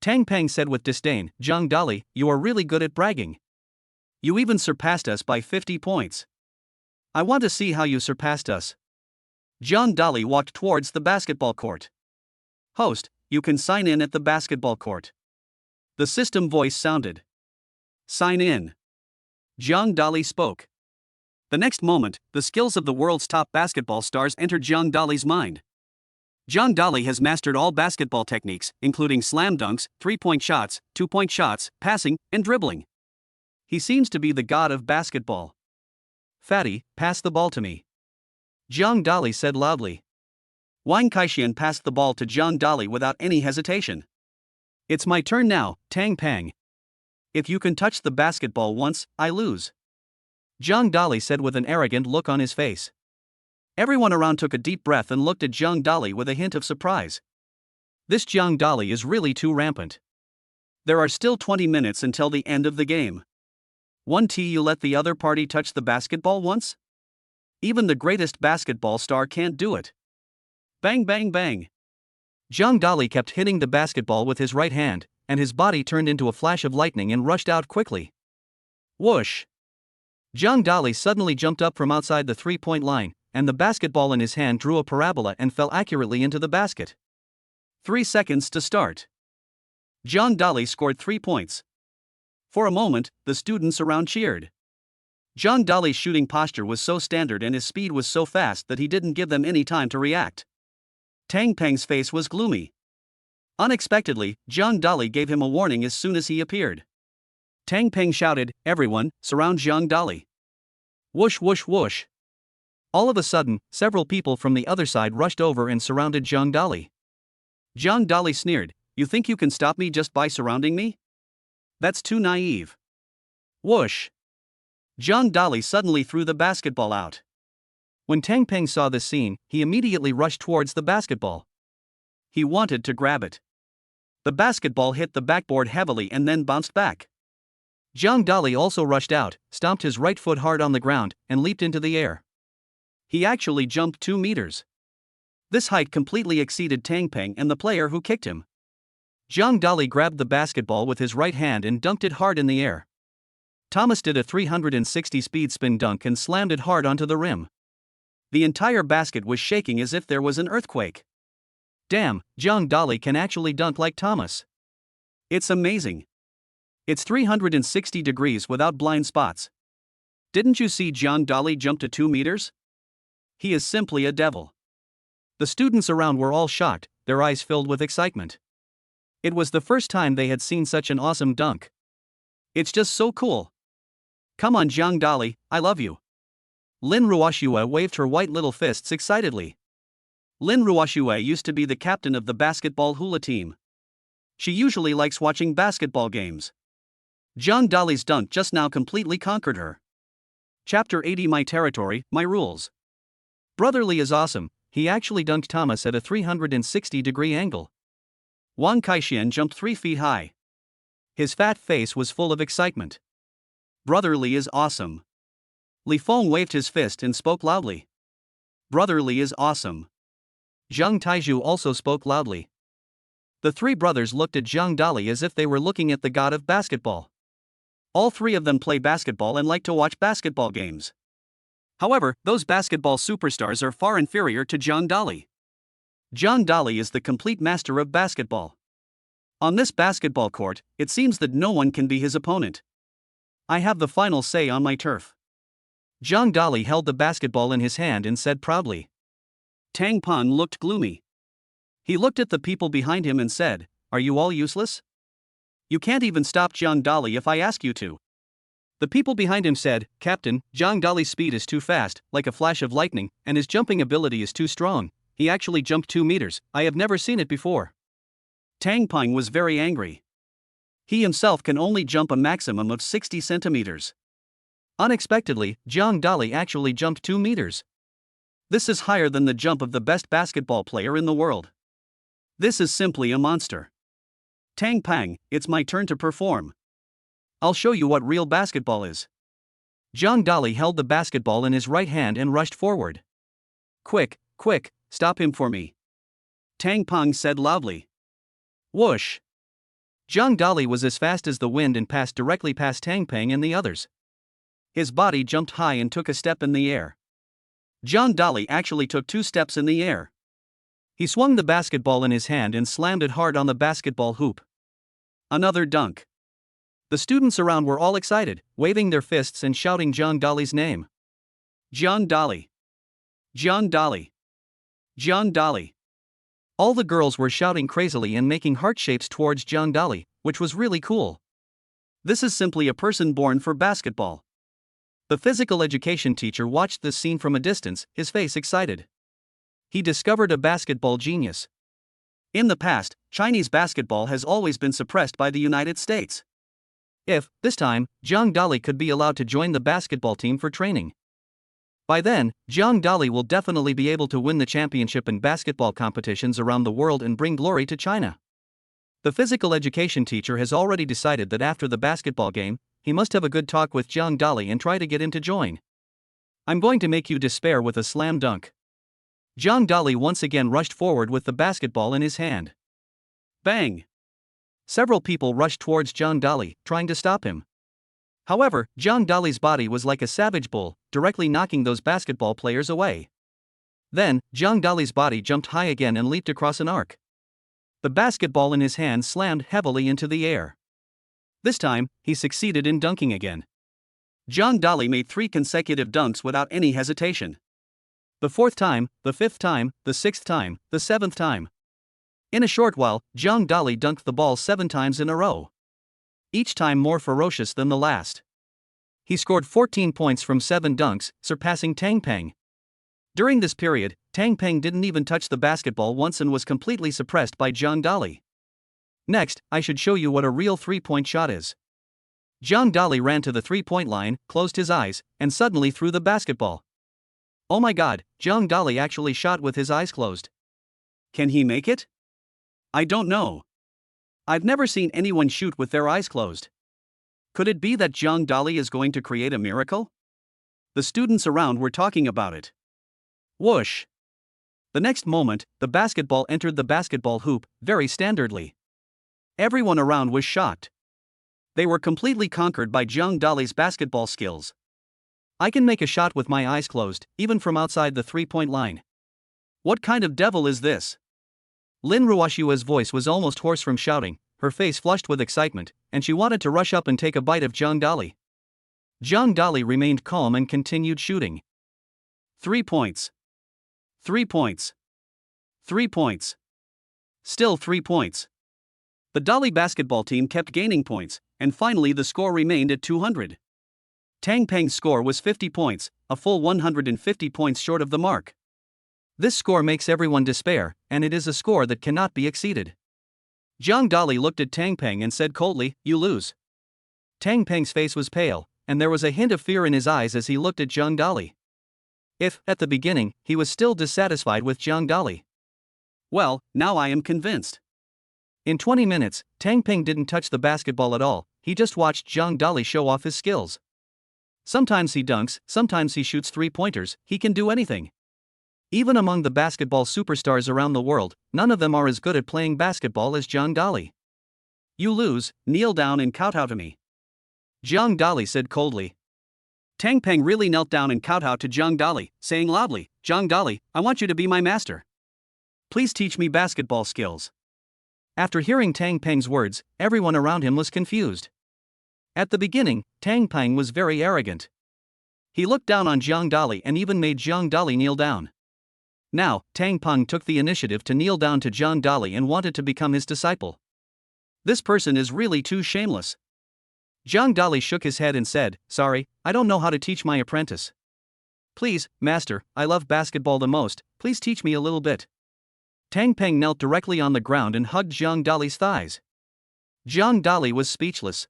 Tang Peng said with disdain, "Zhang Dali, you are really good at bragging. You even surpassed us by 50 points. I want to see how you surpassed us." Zhang Dali walked towards the basketball court. "Host, you can sign in at the basketball court." The system voice sounded. "Sign in." Zhang Dali spoke. The next moment, the skills of the world's top basketball stars entered Zhang Dali's mind. Zhang Dali has mastered all basketball techniques, including slam dunks, three-point shots, two-point shots, passing, and dribbling. He seems to be the god of basketball. "Fatty, pass the ball to me," Zhang Dali said loudly. Wang Kaixian passed the ball to Zhang Dali without any hesitation. "It's my turn now, Tang Peng. If you can touch the basketball once, I lose," Zhang Dali said with an arrogant look on his face. Everyone around took a deep breath and looked at Zhang Dali with a hint of surprise. This Zhang Dali is really too rampant. There are still 20 minutes until the end of the game. You let the other party touch the basketball once? Even the greatest basketball star can't do it. Bang bang bang. Zhang Dali kept hitting the basketball with his right hand, and his body turned into a flash of lightning and rushed out quickly. Whoosh! Zhang Dali suddenly jumped up from outside the three-point line, and the basketball in his hand drew a parabola and fell accurately into the basket. 3 seconds to start. Zhang Dali scored 3 points. For a moment, the students around cheered. Zhang Dali's shooting posture was so standard and his speed was so fast that he didn't give them any time to react. Tang Peng's face was gloomy. Unexpectedly, Zhang Dali gave him a warning as soon as he appeared. Tang Peng shouted, "Everyone, surround Zhang Dali." Whoosh whoosh whoosh. All of a sudden, several people from the other side rushed over and surrounded Zhang Dali. Zhang Dali sneered, "You think you can stop me just by surrounding me? That's too naive." Whoosh! Zhang Dali suddenly threw the basketball out. When Tang Peng saw this scene, he immediately rushed towards the basketball. He wanted to grab it. The basketball hit the backboard heavily and then bounced back. Zhang Dali also rushed out, stomped his right foot hard on the ground, and leaped into the air. He actually jumped 2 meters. This height completely exceeded Tang Peng and the player who kicked him. Zhang Dali grabbed the basketball with his right hand and dunked it hard in the air. Thomas did a 360 speed spin dunk and slammed it hard onto the rim. The entire basket was shaking as if there was an earthquake. Damn, Zhang Dali can actually dunk like Thomas. It's amazing. It's 360 degrees without blind spots. Didn't you see Zhang Dali jump to 2 meters? He is simply a devil. The students around were all shocked, their eyes filled with excitement. It was the first time they had seen such an awesome dunk. It's just so cool. Come on Zhang Dali, I love you. Lin Ruoxue waved her white little fists excitedly. Lin Ruoxue used to be the captain of the basketball hula team. She usually likes watching basketball games. Zhang Dali's dunk just now completely conquered her. Chapter 80 My Territory, My Rules. Brother Li is awesome, he actually dunked Thomas at a 360-degree angle. Wang Kaixian jumped 3 feet high. His fat face was full of excitement. Brother Li is awesome. Li Feng waved his fist and spoke loudly. Brother Li is awesome. Zhang Taizhu also spoke loudly. The 3 brothers looked at Zhang Dali as if they were looking at the god of basketball. All 3 of them play basketball and like to watch basketball games. However, those basketball superstars are far inferior to Zhang Dali. Zhang Dali is the complete master of basketball. On this basketball court, it seems that no one can be his opponent. I have the final say on my turf. Zhang Dali held the basketball in his hand and said proudly. Tang Pan looked gloomy. He looked at the people behind him and said, "Are you all useless? You can't even stop Zhang Dali if I ask you to." The people behind him said, "Captain, Zhang Dali's speed is too fast, like a flash of lightning, and his jumping ability is too strong. He actually jumped 2 meters, I have never seen it before." Tang Ping was very angry. He himself can only jump a maximum of 60 centimeters. Unexpectedly, Zhang Dali actually jumped 2 meters. This is higher than the jump of the best basketball player in the world. This is simply a monster. Tang Ping, it's my turn to perform. I'll show you what real basketball is. Zhang Dali held the basketball in his right hand and rushed forward. Quick, quick, stop him for me. Tang Ping said loudly. Whoosh! Zhang Dali was as fast as the wind and passed directly past Tang Ping and the others. His body jumped high and took a step in the air. Zhang Dali actually took 2 steps in the air. He swung the basketball in his hand and slammed it hard on the basketball hoop. Another dunk. The students around were all excited, waving their fists and shouting Zhang Dali's name. Zhang Dali. Zhang Dali. Zhang Dali. All the girls were shouting crazily and making heart shapes towards Zhang Dali, which was really cool. This is simply a person born for basketball. The physical education teacher watched this scene from a distance, his face excited. He discovered a basketball genius. In the past, Chinese basketball has always been suppressed by the United States. If, this time, Zhang Dali could be allowed to join the basketball team for training. By then, Zhang Dali will definitely be able to win the championship in basketball competitions around the world and bring glory to China. The physical education teacher has already decided that after the basketball game, he must have a good talk with Zhang Dali and try to get him to join. I'm going to make you despair with a slam dunk. Zhang Dali once again rushed forward with the basketball in his hand. Bang! Several people rushed towards Zhang Dali, trying to stop him. However, Zhang Dali's body was like a savage bull, directly knocking those basketball players away. Then, Zhang Dali's body jumped high again and leaped across an arc. The basketball in his hand slammed heavily into the air. This time, he succeeded in dunking again. Zhang Dali made 3 consecutive dunks without any hesitation. The 4th time, the 5th time, the 6th time, the 7th time. In a short while, Zhang Dali dunked the ball 7 times in a row. Each time more ferocious than the last. He scored 14 points from 7 dunks, surpassing Tang Ping. During this period, Tang Ping didn't even touch the basketball once and was completely suppressed by Zhang Dali. Next, I should show you what a real 3-point shot is. Zhang Dali ran to the 3-point line, closed his eyes, and suddenly threw the basketball. Oh my god, Zhang Dali actually shot with his eyes closed. Can he make it? I don't know. I've never seen anyone shoot with their eyes closed. Could it be that Zhang Dali is going to create a miracle? The students around were talking about it. Whoosh! The next moment, the basketball entered the basketball hoop, very standardly. Everyone around was shocked. They were completely conquered by Zhang Dali's basketball skills. I can make a shot with my eyes closed, even from outside the three-point line. What kind of devil is this? Lin Ruoshua's voice was almost hoarse from shouting, her face flushed with excitement, and she wanted to rush up and take a bite of Zhang Dali. Zhang Dali remained calm and continued shooting. 3 points. 3 points. 3 points. Still 3 points. The Dali basketball team kept gaining points, and finally the score remained at 200. Tang Peng's score was 50 points, a full 150 points short of the mark. This score makes everyone despair, and it is a score that cannot be exceeded. Zhang Dali looked at Tang Peng and said coldly, "You lose." Tang Peng's face was pale, and there was a hint of fear in his eyes as he looked at Zhang Dali. If, at the beginning, he was still dissatisfied with Zhang Dali. Well, now I am convinced. In 20 minutes, Tang Peng didn't touch the basketball at all, he just watched Zhang Dali show off his skills. Sometimes he dunks, sometimes he shoots three-pointers, he can do anything. Even among the basketball superstars around the world, none of them are as good at playing basketball as Zhang Dali. "You lose, kneel down and kowtow to me," Zhang Dali said coldly. Tang Peng really knelt down and kowtowed to Zhang Dali, saying loudly, "Zhang Dali, I want you to be my master. Please teach me basketball skills." After hearing Tang Peng's words, everyone around him was confused. At the beginning, Tang Peng was very arrogant. He looked down on Zhang Dali and even made Zhang Dali kneel down. Now, Tang Peng took the initiative to kneel down to Zhang Dali and wanted to become his disciple. This person is really too shameless. Zhang Dali shook his head and said, "Sorry, I don't know how to teach my apprentice. Please, master, I love basketball the most, please teach me a little bit." Tang Peng knelt directly on the ground and hugged Zhang Dali's thighs. Zhang Dali was speechless.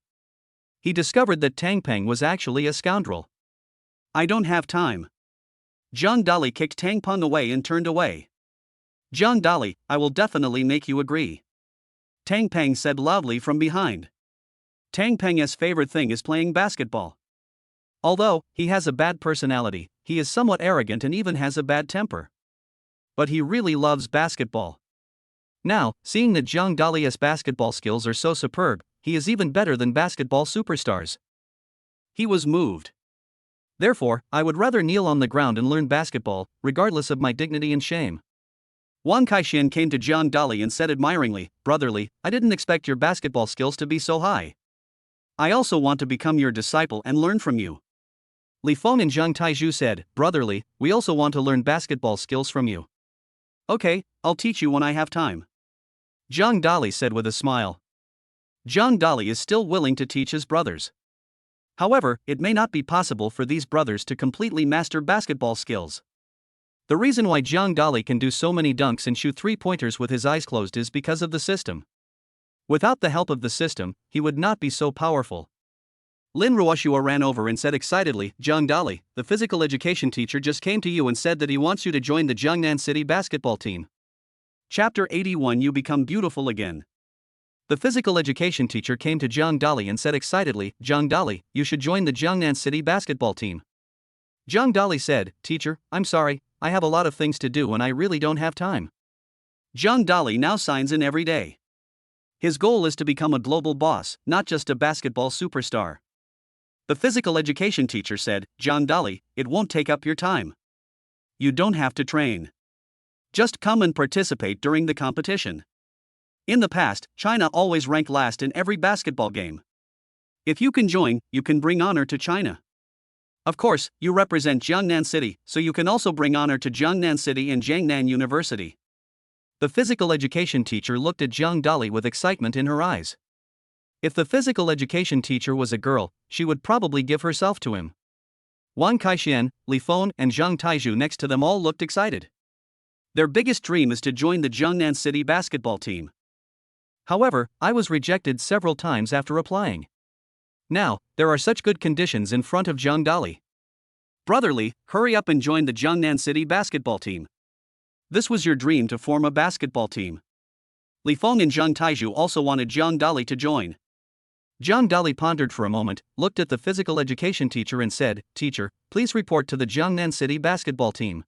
He discovered that Tang Peng was actually a scoundrel. "I don't have time." Zhang Dali kicked Tang Peng away and turned away. "Zhang Dali, I will definitely make you agree," Tang Peng said loudly from behind. Tang Peng's favorite thing is playing basketball. Although he has a bad personality, he is somewhat arrogant and even has a bad temper. But he really loves basketball. Now, seeing that Zhang Dali's basketball skills are so superb, he is even better than basketball superstars. He was moved. "Therefore, I would rather kneel on the ground and learn basketball, regardless of my dignity and shame." Wang Kaixian came to Zhang Dali and said admiringly, "Brotherly, I didn't expect your basketball skills to be so high. I also want to become your disciple and learn from you." Li Feng and Zhang Taizhu said, "Brotherly, we also want to learn basketball skills from you." "Okay, I'll teach you when I have time," Zhang Dali said with a smile. Zhang Dali is still willing to teach his brothers. However, it may not be possible for these brothers to completely master basketball skills. The reason why Zhang Dali can do so many dunks and shoot three-pointers with his eyes closed is because of the system. Without the help of the system, he would not be so powerful. Lin Ruoshua ran over and said excitedly, "Zhang Dali, the physical education teacher just came to you and said that he wants you to join the Jiangnan City basketball team." Chapter 81 You Become Beautiful Again. The physical education teacher came to Zhang Dali and said excitedly, "Zhang Dali, you should join the Jiangnan City basketball team." Zhang Dali said, "Teacher, I'm sorry, I have a lot of things to do and I really don't have time." Zhang Dali now signs in every day. His goal is to become a global boss, not just a basketball superstar. The physical education teacher said, "Zhang Dali, it won't take up your time. You don't have to train. Just come and participate during the competition." In the past, China always ranked last in every basketball game. If you can join, you can bring honor to China. Of course, you represent Jiangnan City, so you can also bring honor to Jiangnan City and Jiangnan University. The physical education teacher looked at Zhang Dali with excitement in her eyes. If the physical education teacher was a girl, she would probably give herself to him. Wang Kaixian, Li Feng, and Zhang Taizhu next to them all looked excited. Their biggest dream is to join the Jiangnan City basketball team. However, I was rejected several times after applying. Now, there are such good conditions in front of Zhang Dali. Brotherly, hurry up and join the Jiangnan City basketball team. This was your dream to form a basketball team. Li Feng and Zhang Taizhu also wanted Zhang Dali to join. Zhang Dali pondered for a moment, looked at the physical education teacher and said, "Teacher, please report to the Jiangnan City basketball team.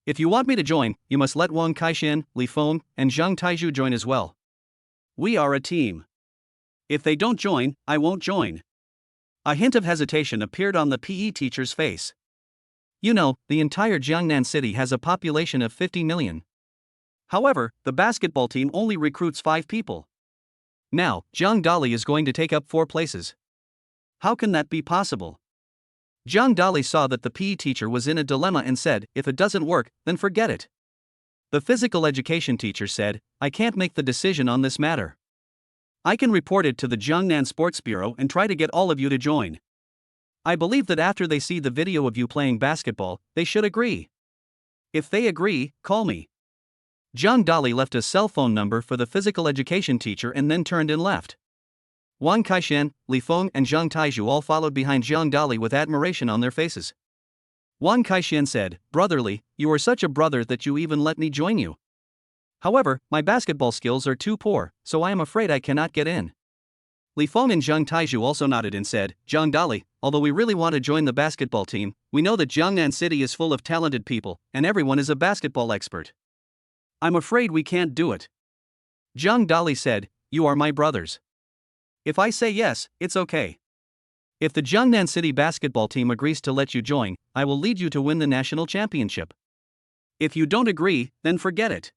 If you want me to join, you must let Wang Kaixian, Li Feng, and Zhang Taizhu join as well. We are a team. If they don't join, I won't join." A hint of hesitation appeared on the PE teacher's face. You know, the entire Jiangnan city has a population of 50 million. However, the basketball team only recruits 5 people. Now, Zhang Dali is going to take up 4 places. How can that be possible? Zhang Dali saw that the PE teacher was in a dilemma and said, if it doesn't work, then forget it. The physical education teacher said, I can't make the decision on this matter. I can report it to the Jiangnan Sports Bureau and try to get all of you to join. I believe that after they see the video of you playing basketball, they should agree. If they agree, call me. Zhang Dali left a cell phone number for the physical education teacher and then turned and left. Wang Kaishan, Li Feng and Zhang Taizhu all followed behind Zhang Dali with admiration on their faces. Wang Kaishan said, Brotherly, you are such a brother that you even let me join you. However, my basketball skills are too poor, so I am afraid I cannot get in. Li Feng and Zhang Taizhu also nodded and said, Zhang Dali, although we really want to join the basketball team, we know that Jiangnan City is full of talented people, and everyone is a basketball expert. I'm afraid we can't do it. Zhang Dali said, You are my brothers. If I say yes, it's okay. If the Jiangnan City basketball team agrees to let you join, I will lead you to win the national championship. If you don't agree, then forget it.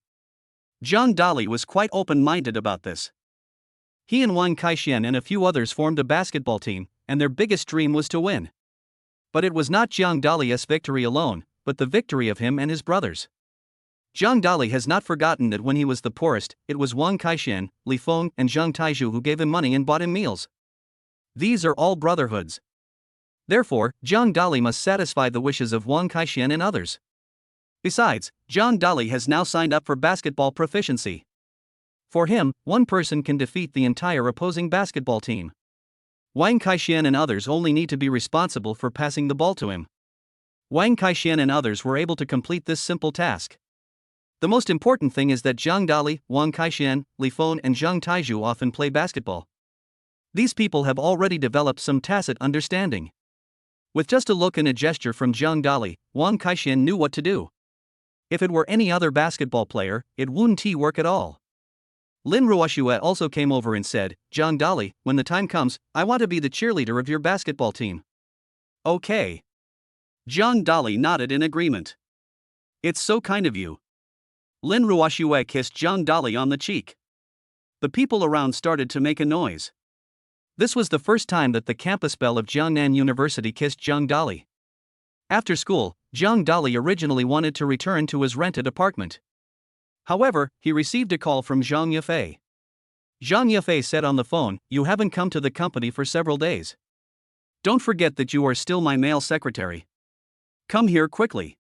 Zhang Dali was quite open-minded about this. He and Wang Kaishan and a few others formed a basketball team, and their biggest dream was to win. But it was not Zhang Dali's victory alone, but the victory of him and his brothers. Zhang Dali has not forgotten that when he was the poorest, it was Wang Kaishan, Li Feng and Zhang Taizhu who gave him money and bought him meals. These are all brotherhoods. Therefore, Zhang Dali must satisfy the wishes of Wang Kaishan and others. Besides, Zhang Dali has now signed up for basketball proficiency. For him, one person can defeat the entire opposing basketball team. Wang Kaishan and others only need to be responsible for passing the ball to him. Wang Kaishan and others were able to complete this simple task. The most important thing is that Zhang Dali, Wang Kaishan, Li Feng and Zhang Taizhu often play basketball. These people have already developed some tacit understanding. With just a look and a gesture from Zhang Dali, Wang Kaishan knew what to do. If it were any other basketball player, it wouldn't work at all. Lin Ruoxue also came over and said, Zhang Dali, when the time comes, I want to be the cheerleader of your basketball team. Okay. Zhang Dali nodded in agreement. It's so kind of you. Lin Ruoxue kissed Zhang Dali on the cheek. The people around started to make a noise. This was the first time that the campus belle of Jiangnan University kissed Zhang Dali. After school, Zhang Dali originally wanted to return to his rented apartment. However, he received a call from Zhang Yafei. Zhang Yafei said on the phone, You haven't come to the company for several days. Don't forget that you are still my male secretary. Come here quickly.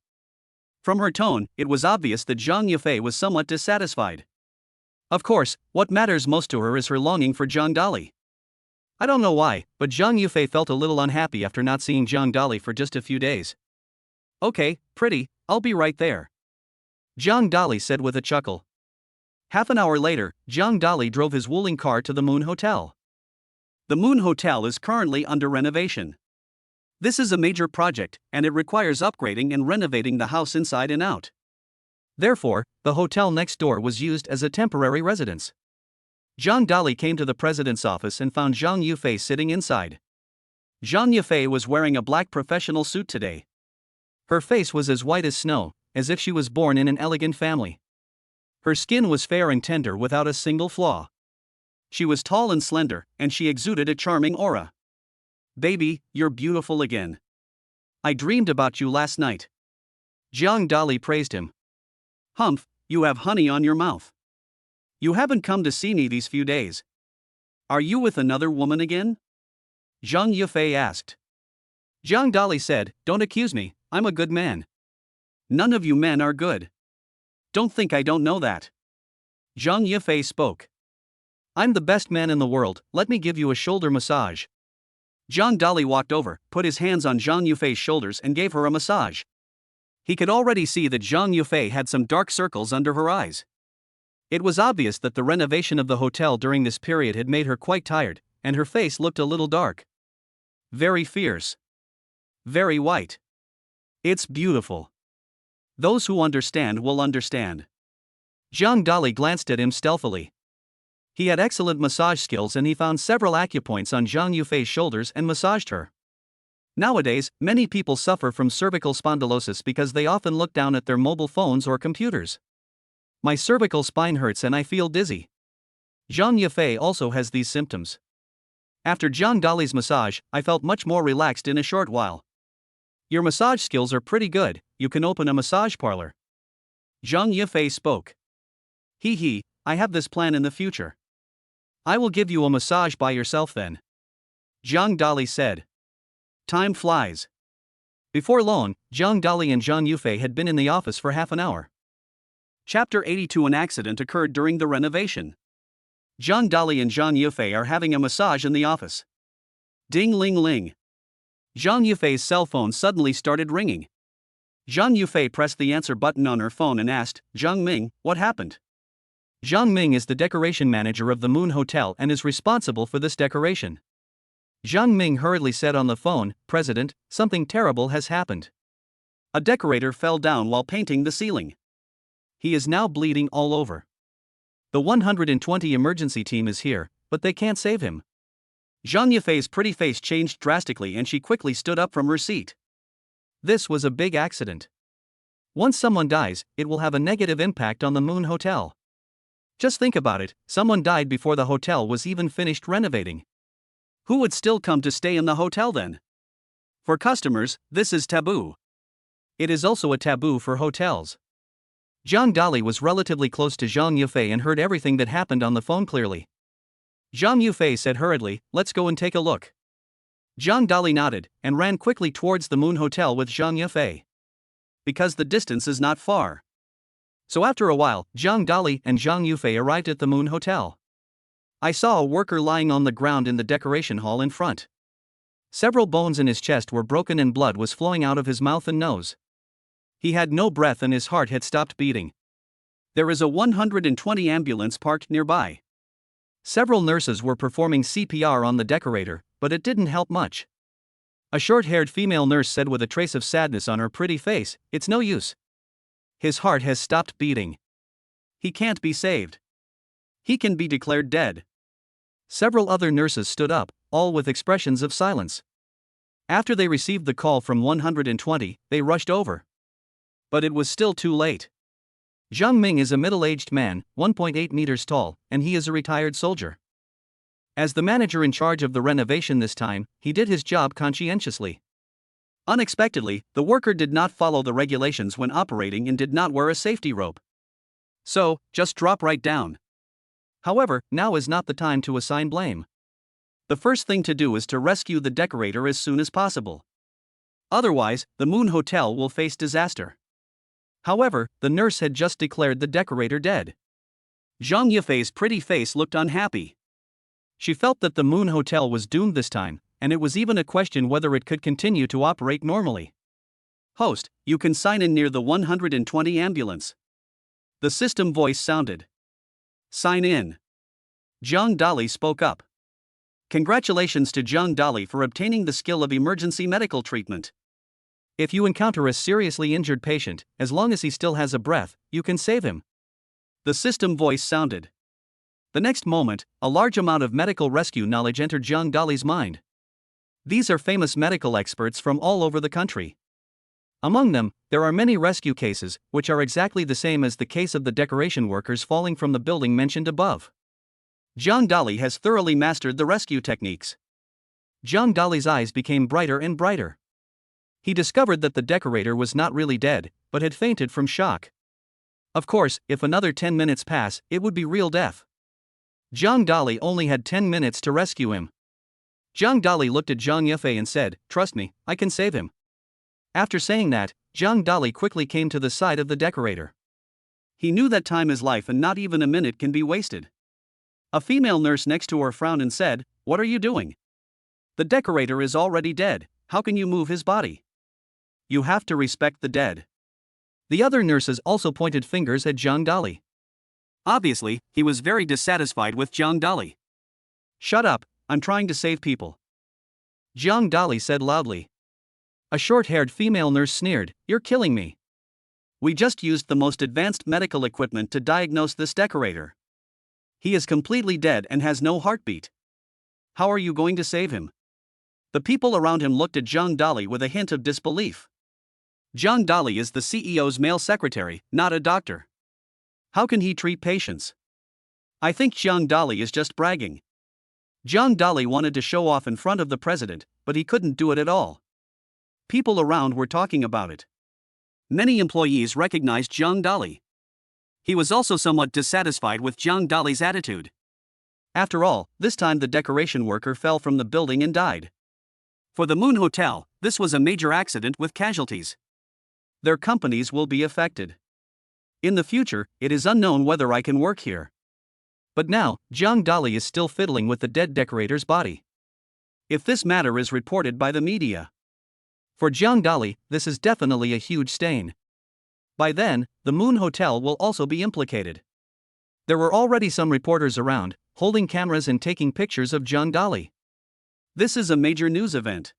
From her tone, it was obvious that Zhang Yafei was somewhat dissatisfied. Of course, what matters most to her is her longing for Zhang Dali. I don't know why, but Zhang Yafei felt a little unhappy after not seeing Zhang Dali for just a few days. Okay, pretty, I'll be right there. Zhang Dali said with a chuckle. Half an hour later, Zhang Dali drove his Wuling car to the Moon Hotel. The Moon Hotel is currently under renovation. This is a major project, and it requires upgrading and renovating the house inside and out. Therefore, the hotel next door was used as a temporary residence. Zhang Dali came to the president's office and found Zhang Yufei sitting inside. Zhang Yufei was wearing a black professional suit today. Her face was as white as snow, as if she was born in an elegant family. Her skin was fair and tender without a single flaw. She was tall and slender, and she exuded a charming aura. Baby, you're beautiful again. I dreamed about you last night. Zhang Dali praised him. Humph, you have honey on your mouth. You haven't come to see me these few days. Are you with another woman again? Zhang Yufei asked. Zhang Dali said, Don't accuse me, I'm a good man. None of you men are good. Don't think I don't know that. Zhang Yufei spoke. I'm the best man in the world, let me give you a shoulder massage. Zhang Dali walked over, put his hands on Zhang Yufei's shoulders and gave her a massage. He could already see that Zhang Yufei had some dark circles under her eyes. It was obvious that the renovation of the hotel during this period had made her quite tired, and her face looked a little dark. Very fierce. Very white. It's beautiful. Those who understand will understand. Zhang Dali glanced at him stealthily. He had excellent massage skills and he found several acupoints on Zhang Yufei's shoulders and massaged her. Nowadays, many people suffer from cervical spondylosis because they often look down at their mobile phones or computers. My cervical spine hurts and I feel dizzy. Zhang Yufei also has these symptoms. After Zhang Dali's massage, I felt much more relaxed in a short while. Your massage skills are pretty good, you can open a massage parlor. Zhang Yufei spoke. He, I have this plan in the future. I will give you a massage by yourself then. Zhang Dali said. Time flies. Before long, Zhang Dali and Zhang Yufei had been in the office for half an hour. Chapter 82. An accident occurred during the renovation. Zhang Dali and Zhang Yufei are having a massage in the office. Ding ling ling. Zhang Yufei's cell phone suddenly started ringing. Zhang Yufei pressed the answer button on her phone and asked, Zhang Ming, what happened? Zhang Ming is the decoration manager of the Moon Hotel and is responsible for this decoration. Zhang Ming hurriedly said on the phone, President, something terrible has happened. A decorator fell down while painting the ceiling. He is now bleeding all over. The 120 emergency team is here, but they can't save him. Zhang Yufei's pretty face changed drastically and she quickly stood up from her seat. This was a big accident. Once someone dies, it will have a negative impact on the Moon Hotel. Just think about it, someone died before the hotel was even finished renovating. Who would still come to stay in the hotel then? For customers, this is taboo. It is also a taboo for hotels. Zhang Dali was relatively close to Zhang Yufei and heard everything that happened on the phone clearly. Zhang Yufei said hurriedly, let's go and take a look. Zhang Dali nodded and ran quickly towards the Moon Hotel with Zhang Yufei. Because the distance is not far. So after a while, Zhang Dali and Zhang Yufei arrived at the Moon Hotel. I saw a worker lying on the ground in the decoration hall in front. Several bones in his chest were broken and blood was flowing out of his mouth and nose. He had no breath and his heart had stopped beating. There is a 120 ambulance parked nearby. Several nurses were performing CPR on the decorator, but it didn't help much. A short-haired female nurse said with a trace of sadness on her pretty face, it's no use. His heart has stopped beating. He can't be saved. He can be declared dead. Several other nurses stood up, all with expressions of silence. After they received the call from 120, they rushed over. But it was still too late. Zhang Ming is a middle-aged man, 1.8 meters tall, and he is a retired soldier. As the manager in charge of the renovation this time, he did his job conscientiously. Unexpectedly, the worker did not follow the regulations when operating and did not wear a safety rope. So, just drop right down. However, now is not the time to assign blame. The first thing to do is to rescue the decorator as soon as possible. Otherwise, the Moon Hotel will face disaster. However, the nurse had just declared the decorator dead. Zhang Yufei's pretty face looked unhappy. She felt that the Moon Hotel was doomed this time, and it was even a question whether it could continue to operate normally. Host, you can sign in near the 120 ambulance. The system voice sounded. Sign in. Zhang Dali spoke up. Congratulations to Zhang Dali for obtaining the skill of emergency medical treatment. If you encounter a seriously injured patient, as long as he still has a breath, you can save him. The system voice sounded. The next moment, a large amount of medical rescue knowledge entered Zhang Dali's mind. These are famous medical experts from all over the country. Among them, there are many rescue cases, which are exactly the same as the case of the decoration workers falling from the building mentioned above. Zhang Dali has thoroughly mastered the rescue techniques. Zhang Dali's eyes became brighter and brighter. He discovered that the decorator was not really dead, but had fainted from shock. Of course, if another 10 minutes pass, it would be real death. Zhang Dali only had 10 minutes to rescue him. Zhang Dali looked at Zhang Yufei and said, trust me, I can save him. After saying that, Zhang Dali quickly came to the side of the decorator. He knew that time is life and not even a minute can be wasted. A female nurse next to her frowned and said, what are you doing? The decorator is already dead, how can you move his body? You have to respect the dead. The other nurses also pointed fingers at Zhang Dali. Obviously, he was very dissatisfied with Zhang Dali. Shut up, I'm trying to save people. Zhang Dali said loudly. A short-haired female nurse sneered, you're killing me. We just used the most advanced medical equipment to diagnose this decorator. He is completely dead and has no heartbeat. How are you going to save him? The people around him looked at Zhang Dali with a hint of disbelief. Zhang Dali is the CEO's male secretary, not a doctor. How can he treat patients? I think Zhang Dali is just bragging. Zhang Dali wanted to show off in front of the president, but he couldn't do it at all. People around were talking about it. Many employees recognized Zhang Dali. He was also somewhat dissatisfied with Zhang Dali's attitude. After all, this time the decoration worker fell from the building and died. For the Moon Hotel, this was a major accident with casualties. Their companies will be affected. In the future, it is unknown whether I can work here. But now, Zhang Dali is still fiddling with the dead decorator's body. If this matter is reported by the media, for Zhang Dali, this is definitely a huge stain. By then, the Moon Hotel will also be implicated. There were already some reporters around, holding cameras and taking pictures of Zhang Dali. This is a major news event.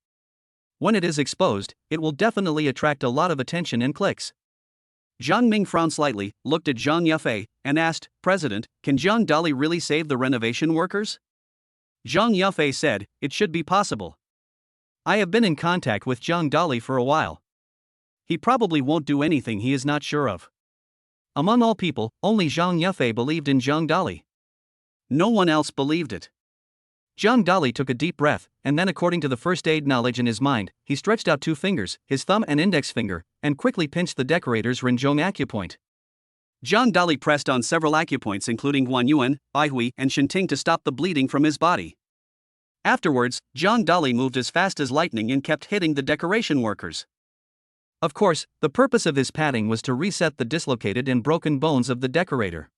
When it is exposed, it will definitely attract a lot of attention and clicks. Zhang Ming frowned slightly, looked at Zhang Yafei, and asked, "President, can Zhang Dali really save the renovation workers?" Zhang Yafei said, "It should be possible. I have been in contact with Zhang Dali for a while. He probably won't do anything he is not sure of." Among all people, only Zhang Yafei believed in Zhang Dali. No one else believed it. Zhang Dali took a deep breath, and then, according to the first aid knowledge in his mind, he stretched out 2 fingers, his thumb and index finger, and quickly pinched the decorator's Renzhong acupoint. Zhang Dali pressed on several acupoints including Guanyuan, Baihui and Shinting to stop the bleeding from his body. Afterwards, Zhang Dali moved as fast as lightning and kept hitting the decoration workers. Of course, the purpose of his patting was to reset the dislocated and broken bones of the decorator.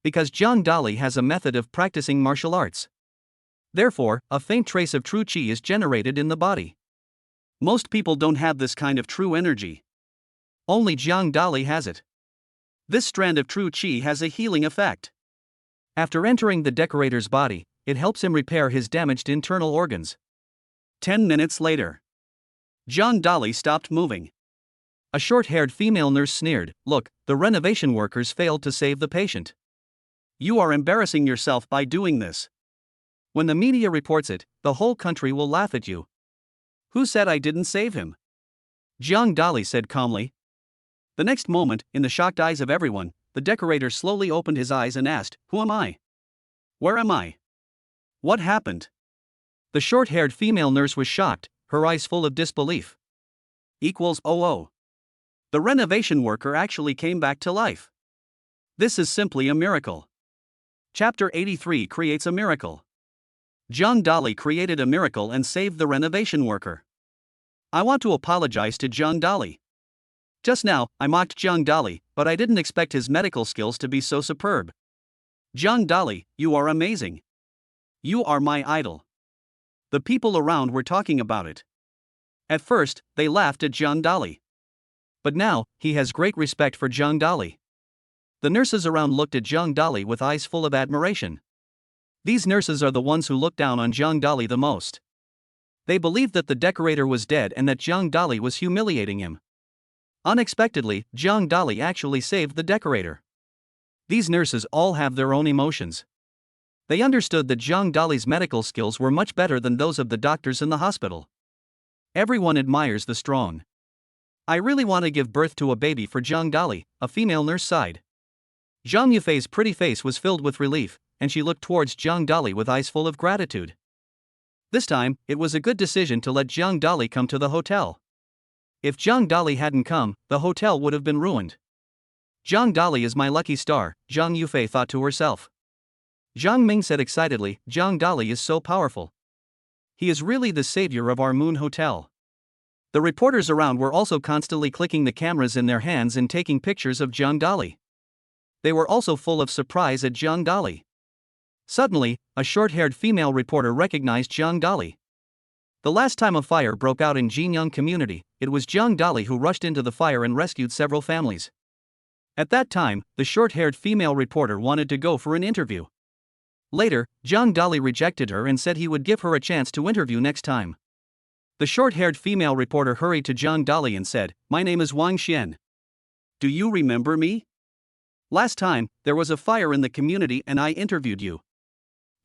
Because Zhang Dali has a method of practicing martial arts. Therefore, a faint trace of true qi is generated in the body. Most people don't have this kind of true energy. Only Zhang Dali has it. This strand of true qi has a healing effect. After entering the decorator's body, it helps him repair his damaged internal organs. 10 minutes later, Zhang Dali stopped moving. A short-haired female nurse sneered, "Look, the renovation workers failed to save the patient. You are embarrassing yourself by doing this. When the media reports it, the whole country will laugh at you." "Who said I didn't save him?" Zhang Dali said calmly. The next moment, in the shocked eyes of everyone, the decorator slowly opened his eyes and asked, "Who am I? Where am I? What happened?" The short-haired female nurse was shocked, her eyes full of disbelief. "Oh. The renovation worker actually came back to life. This is simply a miracle." Chapter 83 creates a miracle. Zhang Dali created a miracle and saved the renovation worker. I want to apologize to Zhang Dali. Just now, I mocked Zhang Dali, but I didn't expect his medical skills to be so superb. Zhang Dali, you are amazing. You are my idol. The people around were talking about it. At first, they laughed at Zhang Dali. But now, he has great respect for Zhang Dali. The nurses around looked at Zhang Dali with eyes full of admiration. These nurses are the ones who look down on Zhang Dali the most. They believed that the decorator was dead and that Zhang Dali was humiliating him. Unexpectedly, Zhang Dali actually saved the decorator. These nurses all have their own emotions. They understood that Zhang Dali's medical skills were much better than those of the doctors in the hospital. Everyone admires the strong. I really want to give birth to a baby for Zhang Dali, a female nurse sighed. Zhang Yufei's pretty face was filled with relief, and she looked towards Zhang Dali with eyes full of gratitude. This time, it was a good decision to let Zhang Dali come to the hotel. If Zhang Dali hadn't come, the hotel would have been ruined. Zhang Dali is my lucky star, Zhang Yufei thought to herself. Zhang Ming said excitedly, "Zhang Dali is so powerful. He is really the savior of our Moon Hotel." The reporters around were also constantly clicking the cameras in their hands and taking pictures of Zhang Dali. They were also full of surprise at Zhang Dali. Suddenly, a short-haired female reporter recognized Zhang Dali. The last time a fire broke out in Jinyang community, it was Zhang Dali who rushed into the fire and rescued several families. At that time, the short-haired female reporter wanted to go for an interview. Later, Zhang Dali rejected her and said he would give her a chance to interview next time. The short-haired female reporter hurried to Zhang Dali and said, "My name is Wang Xian. Do you remember me? Last time, there was a fire in the community and I interviewed you.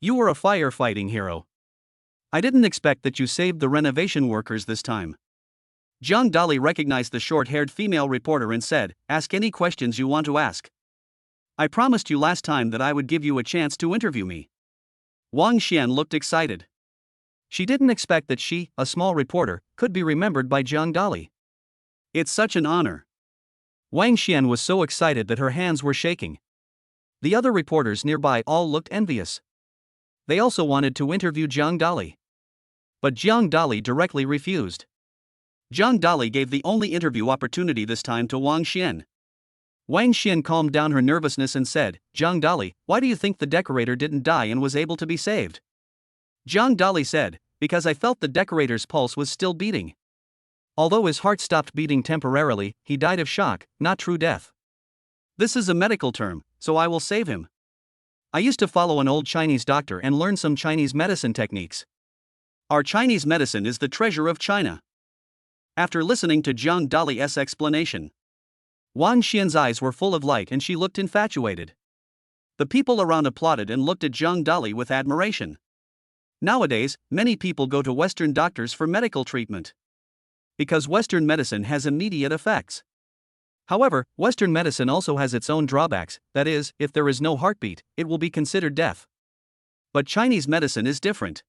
You were a firefighting hero. I didn't expect that you saved the renovation workers this time. Zhang Dali recognized the short-haired female reporter and said, "Ask any questions you want to ask. I promised you last time that I would give you a chance to interview me." Wang Xian looked excited. She didn't expect that she, a small reporter, could be remembered by Zhang Dali. It's such an honor. Wang Xian was so excited that her hands were shaking. The other reporters nearby all looked envious. They also wanted to interview Zhang Dali. But Zhang Dali directly refused. Zhang Dali gave the only interview opportunity this time to Wang Xian. Wang Xian calmed down her nervousness and said, "Zhang Dali, why do you think the decorator didn't die and was able to be saved?" Zhang Dali said, "Because I felt the decorator's pulse was still beating. Although his heart stopped beating temporarily, he died of shock, not true death. This is a medical term, so I will save him. I used to follow an old Chinese doctor and learn some Chinese medicine techniques. Our Chinese medicine is the treasure of China." After listening to Zhang Dali's explanation, Wang Xian's eyes were full of light and she looked infatuated. The people around applauded and looked at Zhang Dali with admiration. Nowadays, many people go to Western doctors for medical treatment, because Western medicine has immediate effects. However, Western medicine also has its own drawbacks, that is, if there is no heartbeat, it will be considered death. But Chinese medicine is different.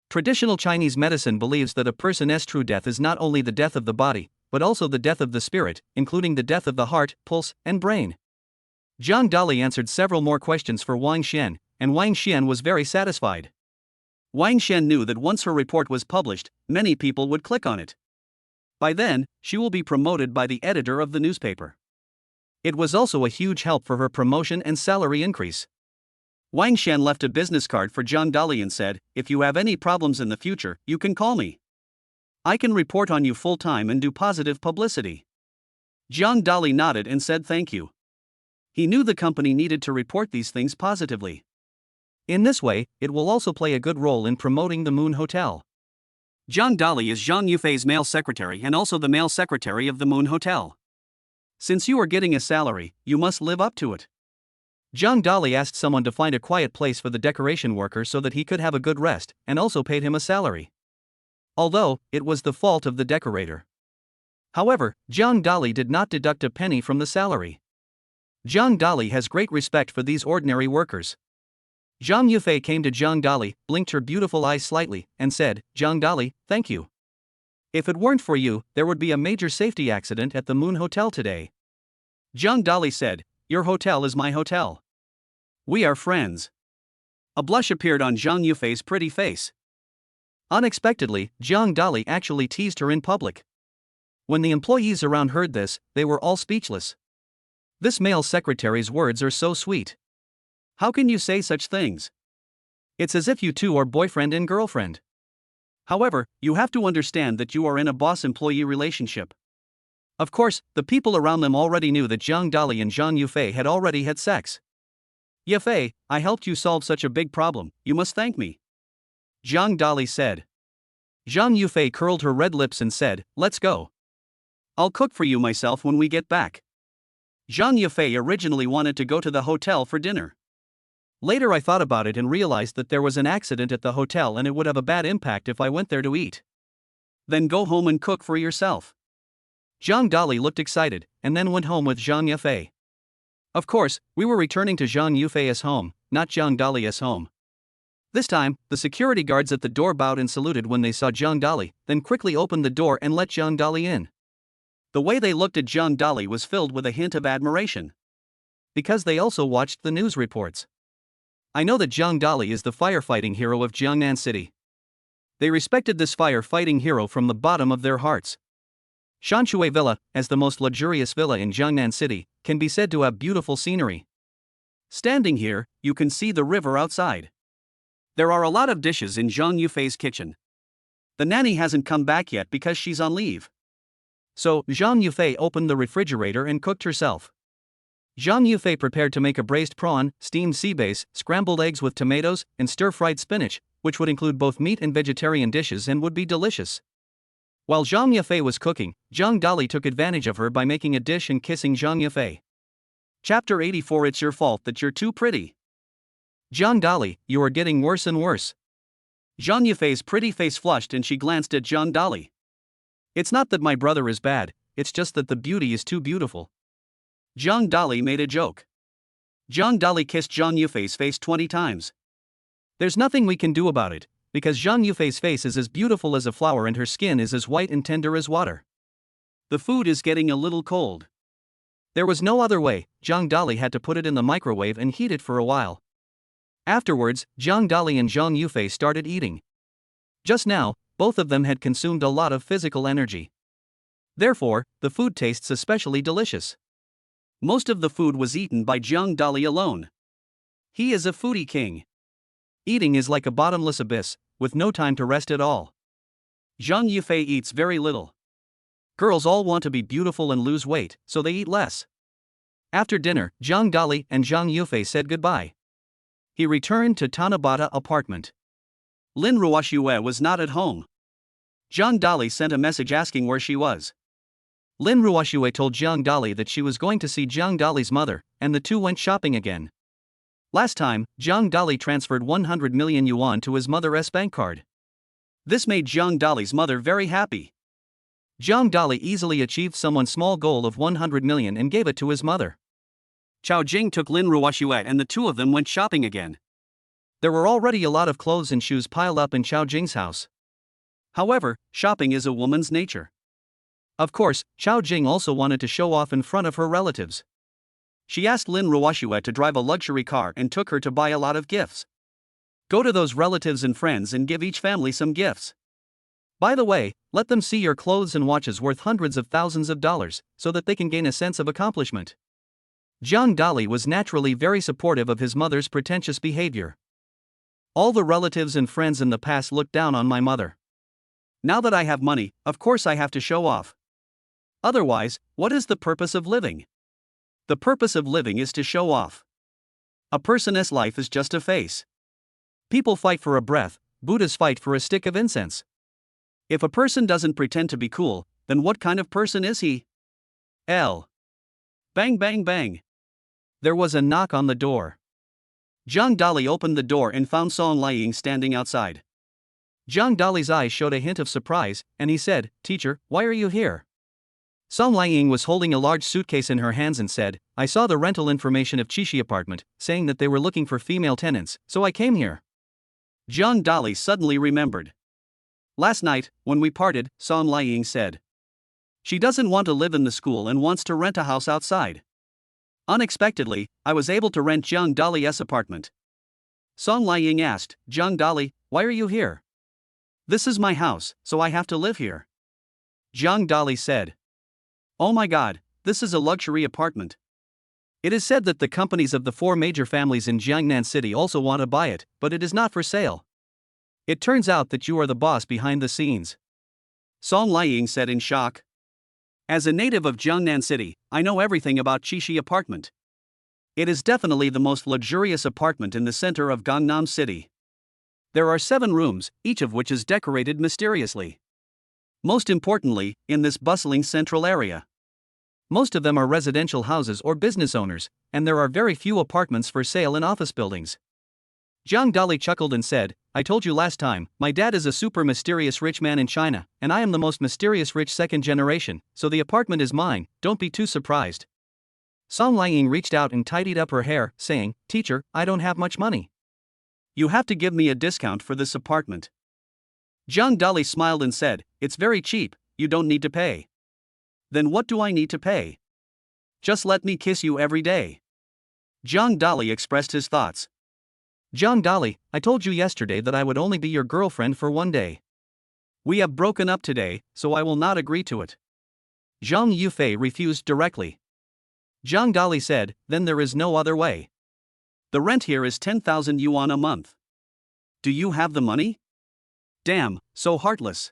Traditional Chinese medicine believes that a person's true death is not only the death of the body, but also the death of the spirit, including the death of the heart, pulse, and brain. Zhang Dali answered several more questions for Wang Xian, and Wang Xian was very satisfied. Wang Xian knew that once her report was published, many people would click on it. By then, she will be promoted by the editor of the newspaper. It was also a huge help for her promotion and salary increase. Wang Xian left a business card for Zhang Dali and said, "If you have any problems in the future, you can call me. I can report on you full-time and do positive publicity." Zhang Dali nodded and said thank you. He knew the company needed to report these things positively. In this way, it will also play a good role in promoting the Moon Hotel. Zhang Dali is Zhang Yufei's male secretary and also the male secretary of the Moon Hotel. Since you are getting a salary, you must live up to it. Zhang Dali asked someone to find a quiet place for the decoration worker so that he could have a good rest, and also paid him a salary. Although, it was the fault of the decorator. However, Zhang Dali did not deduct a penny from the salary. Zhang Dali has great respect for these ordinary workers. Zhang Yufei came to Zhang Dali, blinked her beautiful eyes slightly, and said, "Zhang Dali, thank you. If it weren't for you, there would be a major safety accident at the Moon Hotel today." Zhang Dali said, "Your hotel is my hotel. We are friends." A blush appeared on Zhang Yufei's pretty face. Unexpectedly, Zhang Dali actually teased her in public. When the employees around heard this, they were all speechless. This male secretary's words are so sweet. How can you say such things? It's as if you two are boyfriend and girlfriend. However, you have to understand that you are in a boss-employee relationship. Of course, the people around them already knew that Zhang Dali and Zhang Yufei had already had sex. "Yufei, I helped you solve such a big problem, you must thank me," Zhang Dali said. Zhang Yufei curled her red lips and said, "Let's go. I'll cook for you myself when we get back." Zhang Yufei originally wanted to go to the hotel for dinner. Later I thought about it and realized that there was an accident at the hotel and it would have a bad impact if I went there to eat. Then go home and cook for yourself. Zhang Dali looked excited, and then went home with Zhang Yufei. Of course, we were returning to Zhang Yufei's home, not Zhang Dali's home. This time, the security guards at the door bowed and saluted when they saw Zhang Dali, then quickly opened the door and let Zhang Dali in. The way they looked at Zhang Dali was filled with a hint of admiration. Because they also watched the news reports. I know that Zhang Dali is the firefighting hero of Jiangnan City. They respected this firefighting hero from the bottom of their hearts. Shanshui Villa, as the most luxurious villa in Jiangnan City, can be said to have beautiful scenery. Standing here, you can see the river outside. There are a lot of dishes in Zhang Yufei's kitchen. The nanny hasn't come back yet because she's on leave. So, Zhang Yufei opened the refrigerator and cooked herself. Zhang Yufei prepared to make a braised prawn, steamed sea bass, scrambled eggs with tomatoes, and stir-fried spinach, which would include both meat and vegetarian dishes and would be delicious. While Zhang Yufei was cooking, Zhang Dali took advantage of her by making a dish and kissing Zhang Yufei. Chapter 84. It's your fault that you're too pretty. Zhang Dali, you are getting worse and worse. Zhang Yufei's pretty face flushed and she glanced at Zhang Dali. It's not that my brother is bad, it's just that the beauty is too beautiful. Zhang Dali made a joke. Zhang Dali kissed Zhang Yufei's face 20 times. There's nothing we can do about it, because Zhang Yufei's face is as beautiful as a flower and her skin is as white and tender as water. The food is getting a little cold. There was no other way, Zhang Dali had to put it in the microwave and heat it for a while. Afterwards, Zhang Dali and Zhang Yufei started eating. Just now, both of them had consumed a lot of physical energy. Therefore, the food tastes especially delicious. Most of the food was eaten by Zhang Dali alone. He is a foodie king. Eating is like a bottomless abyss, with no time to rest at all. Zhang Yufei eats very little. Girls all want to be beautiful and lose weight, so they eat less. After dinner, Zhang Dali and Zhang Yufei said goodbye. He returned to Tanabata apartment. Lin Ruoxue was not at home. Zhang Dali sent a message asking where she was. Lin Ruoxue told Zhang Dali that she was going to see Zhang Dali's mother, and the two went shopping again. Last time, Zhang Dali transferred 100 million yuan to his mother's bank card. This made Zhang Dali's mother very happy. Zhang Dali easily achieved someone's small goal of 100 million and gave it to his mother. Chao Jing took Lin Ruoxue and the two of them went shopping again. There were already a lot of clothes and shoes piled up in Chao Jing's house. However, shopping is a woman's nature. Of course, Chao Jing also wanted to show off in front of her relatives. She asked Lin Ruoxue to drive a luxury car and took her to buy a lot of gifts. Go to those relatives and friends and give each family some gifts. By the way, let them see your clothes and watches worth hundreds of thousands of dollars, so that they can gain a sense of accomplishment. Zhang Dali was naturally very supportive of his mother's pretentious behavior. All the relatives and friends in the past looked down on my mother. Now that I have money, of course I have to show off. Otherwise, what is the purpose of living? The purpose of living is to show off. A person's life is just a face. People fight for a breath, Buddhas fight for a stick of incense. If a person doesn't pretend to be cool, then what kind of person is he? Bang bang bang. There was a knock on the door. Zhang Dali opened the door and found Song Liang standing outside. Zhang Dali's eyes showed a hint of surprise, and he said, "Teacher, why are you here?" Song Liang was holding a large suitcase in her hands and said, "I saw the rental information of Chishi apartment, saying that they were looking for female tenants, so I came here." Zhang Dali suddenly remembered. Last night, when we parted, Song Liang said she doesn't want to live in the school and wants to rent a house outside. Unexpectedly, I was able to rent Zhang Dali's apartment. Song Liang asked, "Zhang Dali, why are you here?" "This is my house, so I have to live here." Zhang Dali said, "Oh my god, this is a luxury apartment. It is said that the companies of the 4 major families in Jiangnan City also want to buy it, but it is not for sale. It turns out that you are the boss behind the scenes." Song Liang said in shock. As a native of Jiangnan City, I know everything about Chishi apartment. It is definitely the most luxurious apartment in the center of Gangnam City. There are 7 rooms, each of which is decorated mysteriously. Most importantly, in this bustling central area. Most of them are residential houses or business owners, and there are very few apartments for sale in office buildings. Zhang Dali chuckled and said, "I told you last time, my dad is a super mysterious rich man in China, and I am the most mysterious rich second generation, so the apartment is mine, don't be too surprised." Song Liang reached out and tidied up her hair, saying, "Teacher, I don't have much money. You have to give me a discount for this apartment." Zhang Dali smiled and said, "It's very cheap, you don't need to pay." "Then what do I need to pay?" "Just let me kiss you every day." Zhang Dali expressed his thoughts. "Zhang Dali, I told you yesterday that I would only be your girlfriend for 1 day. We have broken up today, so I will not agree to it." Zhang Yufei refused directly. Zhang Dali said, "Then there is no other way. The rent here is 10,000 yuan a month. Do you have the money?" "Damn, so heartless."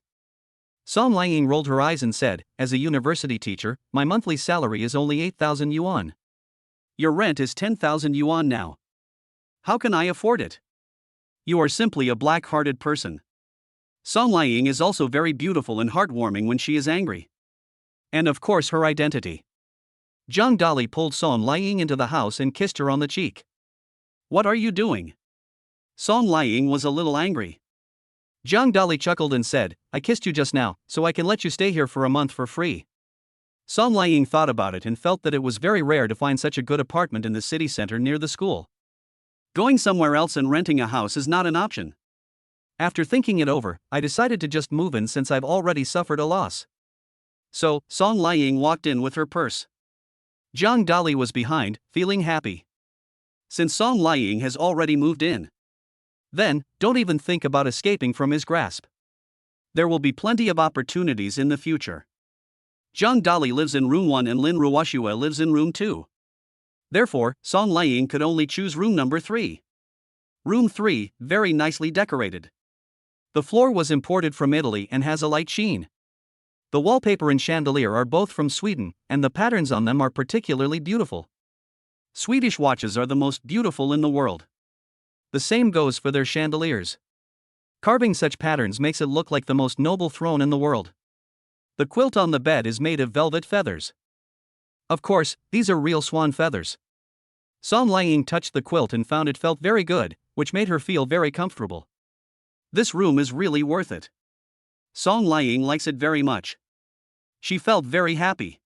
Song Liang rolled her eyes and said, "As a university teacher, my monthly salary is only 8,000 yuan. Your rent is 10,000 yuan now. How can I afford it? You are simply a black-hearted person." Song Liang is also very beautiful and heartwarming when she is angry. And of course her identity. Zhang Dali pulled Song Liang into the house and kissed her on the cheek. What are you doing? Song Liang was a little angry. Zhang Dali chuckled and said, I kissed you just now, so I can let you stay here for a month for free. Song Liang thought about it and felt that it was very rare to find such a good apartment in the city center near the school. Going somewhere else and renting a house is not an option. After thinking it over, I decided to just move in since I've already suffered a loss. So, Song Liang walked in with her purse. Zhang Dali was behind, feeling happy. Since Song Liang has already moved in, then, don't even think about escaping from his grasp. There will be plenty of opportunities in the future. Zhang Dali lives in room 1 and Lin Ruoxue lives in room 2. Therefore, Song Liang could only choose room number 3. Room 3, very nicely decorated. The floor was imported from Italy and has a light sheen. The wallpaper and chandelier are both from Sweden, and the patterns on them are particularly beautiful. Swedish watches are the most beautiful in the world. The same goes for their chandeliers. Carving such patterns makes it look like the most noble throne in the world. The quilt on the bed is made of velvet feathers. Of course, these are real swan feathers. Song Liang touched the quilt and found it felt very good, which made her feel very comfortable. This room is really worth it. Song Liang likes it very much. She felt very happy.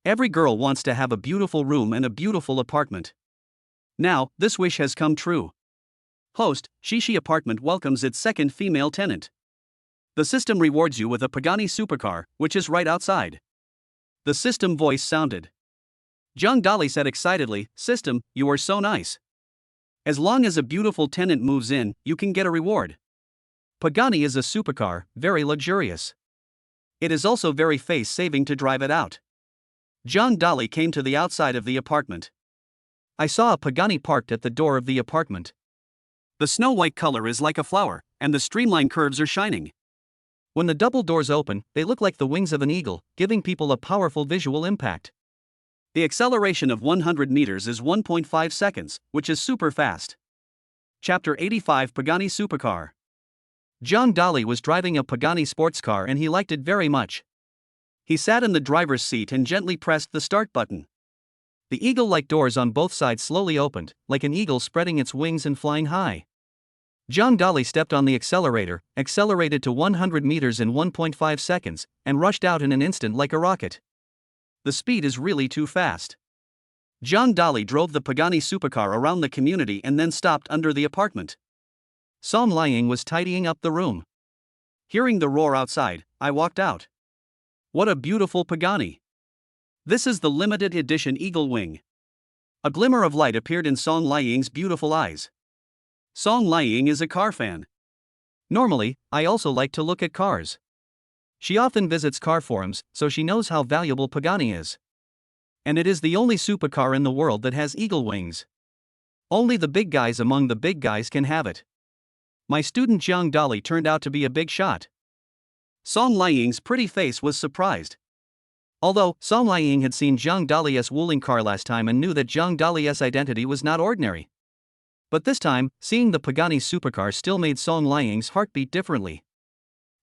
Every girl wants to have a beautiful room and a beautiful apartment. Now, this wish has come true. Host, Shishi Apartment welcomes its second female tenant. The system rewards you with a Pagani supercar, which is right outside. The system voice sounded. Zhang Dali said excitedly, System, you are so nice. As long as a beautiful tenant moves in, you can get a reward. Pagani is a supercar, very luxurious. It is also very face-saving to drive it out. Zhang Dali came to the outside of the apartment. I saw a Pagani parked at the door of the apartment. The snow-white color is like a flower, and the streamline curves are shining. When the double doors open, they look like the wings of an eagle, giving people a powerful visual impact. The acceleration of 100 meters is 1.5 seconds, which is super fast. Chapter 85 Pagani Supercar. Zhang Dali was driving a Pagani sports car and he liked it very much. He sat in the driver's seat and gently pressed the start button. The eagle-like doors on both sides slowly opened, like an eagle spreading its wings and flying high. Zhang Dali stepped on the accelerator, accelerated to 100 meters in 1.5 seconds, and rushed out in an instant like a rocket. The speed is really too fast. Zhang Dali drove the Pagani supercar around the community and then stopped under the apartment. Song Liang was tidying up the room. Hearing the roar outside, I walked out. What a beautiful Pagani! This is the limited edition Eagle Wing. A glimmer of light appeared in Song Liang's beautiful eyes. Song Liang is a car fan. Normally, I also like to look at cars. She often visits car forums, so she knows how valuable Pagani is. And it is the only supercar in the world that has eagle wings. Only the big guys among the big guys can have it. My student Zhang Dali turned out to be a big shot. Song Liang's pretty face was surprised. Although, Song Liang had seen Zhang Dali's Wuling car last time and knew that Zhang Dali's identity was not ordinary. But this time, seeing the Pagani supercar still made Song Liang's heart beat differently.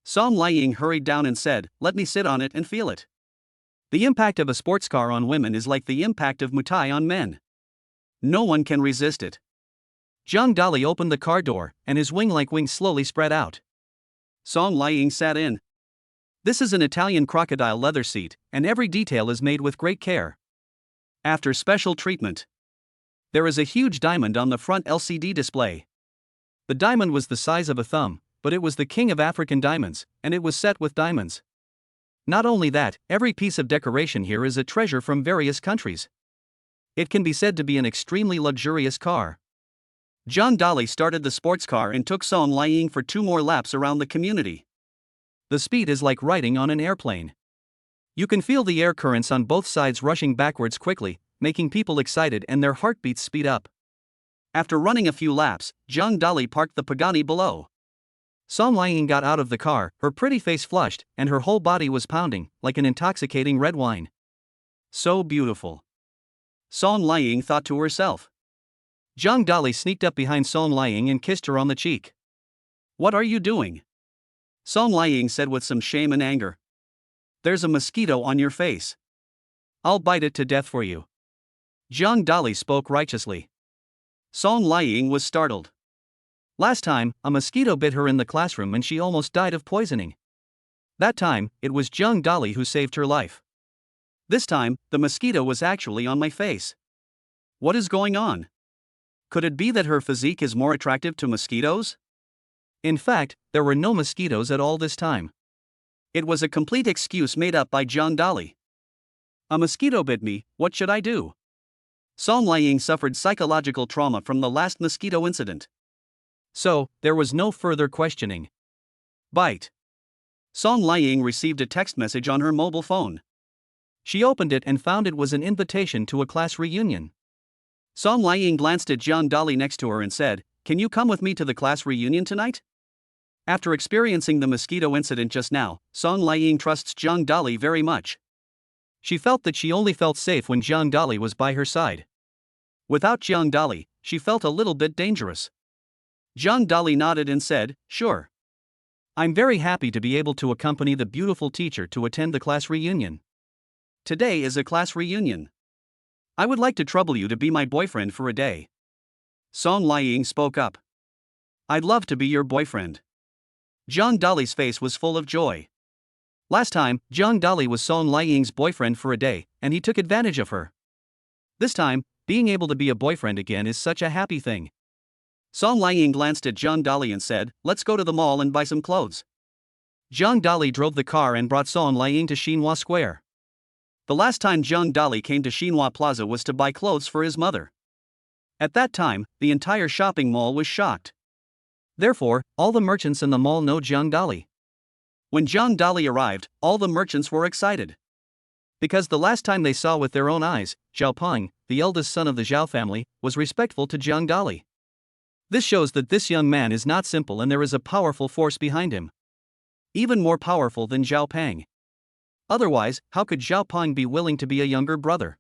Song Liang hurried down and said, Let me sit on it and feel it. The impact of a sports car on women is like the impact of Muay Thai on men. No one can resist it. Zhang Dali opened the car door, and his wing-like wings slowly spread out. Song Liang sat in. This is an Italian crocodile leather seat, and every detail is made with great care. After special treatment, there is a huge diamond on the front LCD display. The diamond was the size of a thumb, but it was the king of African diamonds, and it was set with diamonds. Not only that, every piece of decoration here is a treasure from various countries. It can be said to be an extremely luxurious car. Zhang Dali started the sports car and took Song Liang for 2 more laps around the community. The speed is like riding on an airplane. You can feel the air currents on both sides rushing backwards quickly, making people excited and their heartbeats speed up. After running a few laps, Zhang Dali parked the Pagani below. Song Liang got out of the car, her pretty face flushed, and her whole body was pounding, like an intoxicating red wine. So beautiful. Song Liang thought to herself. Zhang Dali sneaked up behind Song Liang and kissed her on the cheek. What are you doing? Song Liang said with some shame and anger. There's a mosquito on your face. I'll bite it to death for you. Zhang Dali spoke righteously. Song Liying was startled. Last time, a mosquito bit her in the classroom and she almost died of poisoning. That time, it was Zhang Dali who saved her life. This time, the mosquito was actually on my face. What is going on? Could it be that her physique is more attractive to mosquitoes? In fact, there were no mosquitoes at all this time. It was a complete excuse made up by Zhang Dali. A mosquito bit me, what should I do? Song Liying suffered psychological trauma from the last mosquito incident. So, there was no further questioning. Bite. Song Liying received a text message on her mobile phone. She opened it and found it was an invitation to a class reunion. Song Liying glanced at Zhang Dali next to her and said, "Can you come with me to the class reunion tonight?" After experiencing the mosquito incident just now, Song Liying trusts Zhang Dali very much. She felt that she only felt safe when Zhang Dali was by her side. Without Zhang Dali, she felt a little bit dangerous. Zhang Dali nodded and said, "Sure. I'm very happy to be able to accompany the beautiful teacher to attend the class reunion. Today is a class reunion. I would like to trouble you to be my boyfriend for a day." Song Liying spoke up. "I'd love to be your boyfriend." Zhang Dali's face was full of joy. Last time, Zhang Dali was Song Liying's boyfriend for a day, and he took advantage of her. This time, being able to be a boyfriend again is such a happy thing. Song Liying glanced at Zhang Dali and said, "Let's go to the mall and buy some clothes." Zhang Dali drove the car and brought Song Liying to Xinhua Square. The last time Zhang Dali came to Xinhua Plaza was to buy clothes for his mother. At that time, the entire shopping mall was shocked. Therefore, all the merchants in the mall know Zhang Dali. When Zhang Dali arrived, all the merchants were excited. Because the last time they saw with their own eyes, Zhao Peng, the eldest son of the Zhao family, was respectful to Zhang Dali. This shows that this young man is not simple and there is a powerful force behind him. Even more powerful than Zhao Peng. Otherwise, how could Zhao Peng be willing to be a younger brother?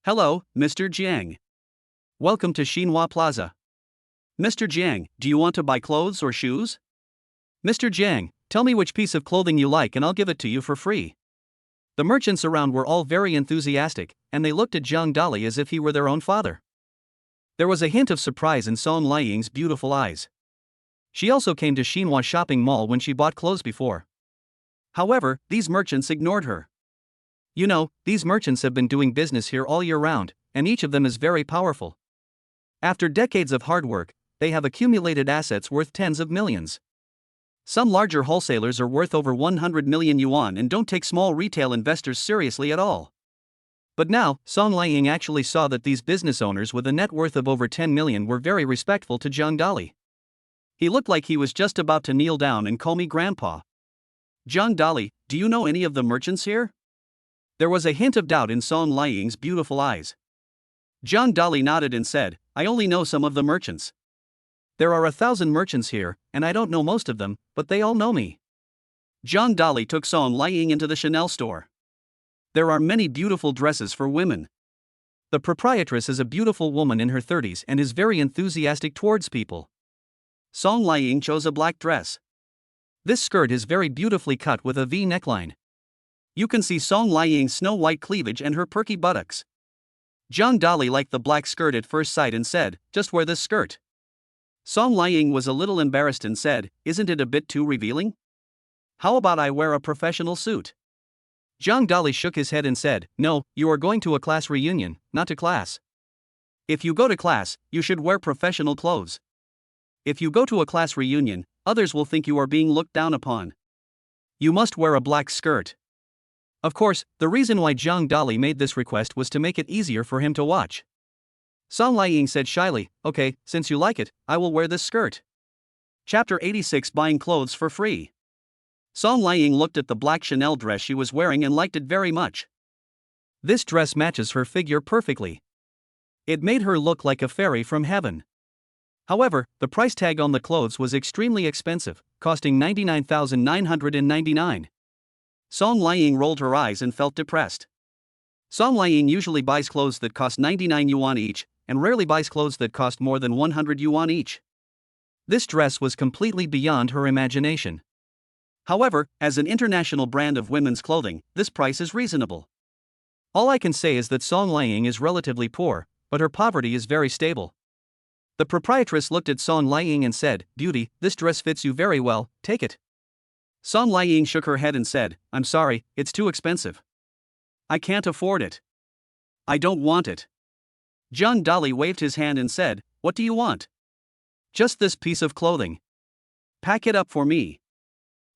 "Hello, Mr. Jiang. Welcome to Xinhua Plaza. Mr. Jiang, do you want to buy clothes or shoes?" "Mr. Jiang, tell me which piece of clothing you like and I'll give it to you for free." The merchants around were all very enthusiastic, and they looked at Zhang Dali as if he were their own father. There was a hint of surprise in Song Liying's beautiful eyes. She also came to Xinhua Shopping Mall when she bought clothes before. However, these merchants ignored her. You know, these merchants have been doing business here all year round, and each of them is very powerful. After decades of hard work, they have accumulated assets worth tens of millions. Some larger wholesalers are worth over 100 million yuan and don't take small retail investors seriously at all. But now, Song Liying actually saw that these business owners with a net worth of over 10 million were very respectful to Zhang Dali. He looked like he was just about to kneel down and call me grandpa. "Zhang Dali, do you know any of the merchants here?" There was a hint of doubt in Song Liying's beautiful eyes. Zhang Dali nodded and said, "I only know some of the merchants. There are 1,000 merchants here, and I don't know most of them, but they all know me." Zhang Dali took Song Liying into the Chanel store. There are many beautiful dresses for women. The proprietress is a beautiful woman in her 30s and is very enthusiastic towards people. Song Liying chose a black dress. This skirt is very beautifully cut with a V neckline. You can see Song Liying's snow-white cleavage and her perky buttocks. Zhang Dali liked the black skirt at first sight and said, "Just wear this skirt." Song Liying was a little embarrassed and said, "Isn't it a bit too revealing? How about I wear a professional suit?" Zhang Dali shook his head and said, "No, you are going to a class reunion, not to class. If you go to class, you should wear professional clothes. If you go to a class reunion, others will think you are being looked down upon. You must wear a black skirt." Of course, the reason why Zhang Dali made this request was to make it easier for him to watch. Song Liying said shyly, "Okay, since you like it, I will wear this skirt." Chapter 86: Buying Clothes for Free. Song Liying looked at the black Chanel dress she was wearing and liked it very much. This dress matches her figure perfectly. It made her look like a fairy from heaven. However, the price tag on the clothes was extremely expensive, costing 99,999. Song Liying rolled her eyes and felt depressed. Song Liying usually buys clothes that cost 99 yuan each, and rarely buys clothes that cost more than 100 yuan each. This dress was completely beyond her imagination. However, as an international brand of women's clothing, this price is reasonable. All I can say is that Song Liang is relatively poor, but her poverty is very stable. The proprietress looked at Song Liang and said, "Beauty, this dress fits you very well, take it." Song Liang shook her head and said, "I'm sorry, it's too expensive. I can't afford it. I don't want it." John Dolly waved his hand and said, "What do you want?" "Just this piece of clothing. Pack it up for me."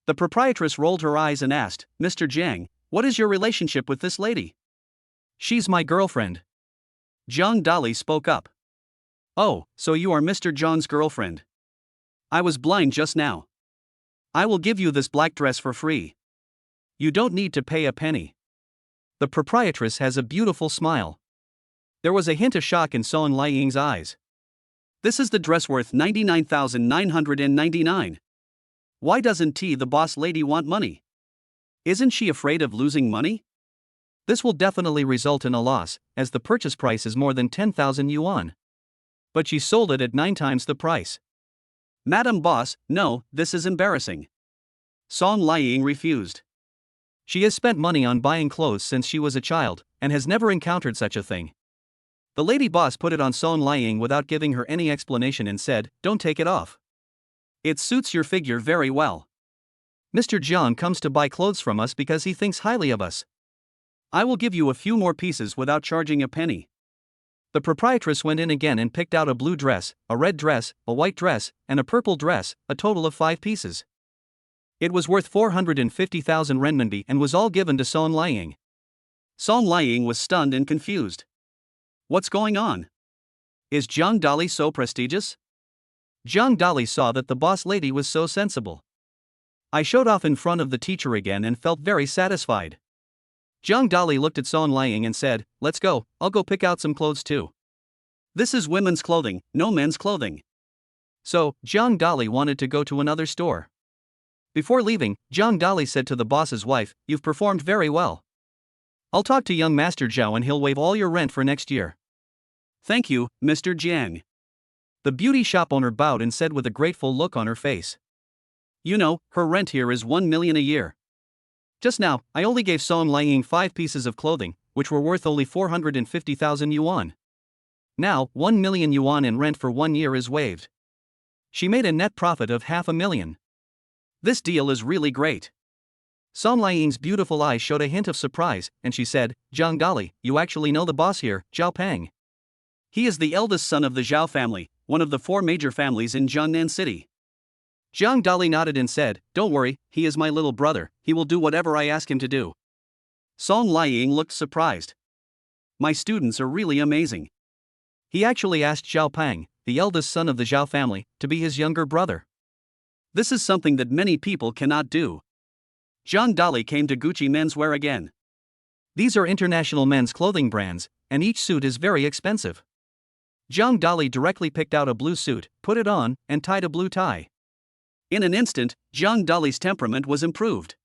The proprietress rolled her eyes and asked, "Mr. Jiang, what is your relationship with this lady?" "She's my girlfriend." John Dolly spoke up. "Oh, so you are Mr. Zhang's girlfriend. I was blind just now. I will give you this black dress for free. You don't need to pay a penny." The proprietress has a beautiful smile. There was a hint of shock in Song Liang's eyes. "This is the dress worth 99,999. Why doesn't the boss lady want money? Isn't she afraid of losing money? This will definitely result in a loss, as the purchase price is more than 10,000 yuan. But she sold it at 9 times the price." "Madam Boss, no, this is embarrassing." Song Liang refused. She has spent money on buying clothes since she was a child, and has never encountered such a thing. The lady boss put it on Song Liang without giving her any explanation and said, "Don't take it off. It suits your figure very well. Mr. Jiang comes to buy clothes from us because he thinks highly of us. I will give you a few more pieces without charging a penny." The proprietress went in again and picked out a blue dress, a red dress, a white dress, and a purple dress, a total of 5 pieces. It was worth 450,000 renminbi and was all given to Song Liang. Song Liang was stunned and confused. What's going on? Is Zhang Dali so prestigious? Zhang Dali saw that the boss lady was so sensible. "I showed off in front of the teacher again and felt very satisfied." Zhang Dali looked at Song Liang and said, "Let's go, I'll go pick out some clothes too. This is women's clothing, no men's clothing." So, Zhang Dali wanted to go to another store. Before leaving, Zhang Dali said to the boss's wife, "You've performed very well. I'll talk to young Master Zhao and he'll waive all your rent for next year." "Thank you, Mr. Jiang." The beauty shop owner bowed and said with a grateful look on her face, "You know, her rent here is 1 million a year. Just now, I only gave Song Liang 5 pieces of clothing, which were worth only 450,000 yuan. Now, 1 million yuan in rent for 1 year is waived. She made a net profit of 500,000. This deal is really great." Song Liang's beautiful eyes showed a hint of surprise, and she said, "Zhang Dali, you actually know the boss here, Zhao Peng. He is the eldest son of the Zhao family, one of the 4 major families in Jiangnan City." Zhang Dali nodded and said, "Don't worry, he is my little brother, he will do whatever I ask him to do." Song Liang looked surprised. "My students are really amazing." He actually asked Zhao Peng, the eldest son of the Zhao family, to be his younger brother. This is something that many people cannot do. Zhang Dali came to Gucci Menswear again. These are international men's clothing brands, and each suit is very expensive. Zhang Dali directly picked out a blue suit, put it on, and tied a blue tie. In an instant, Zhang Dali's temperament was improved.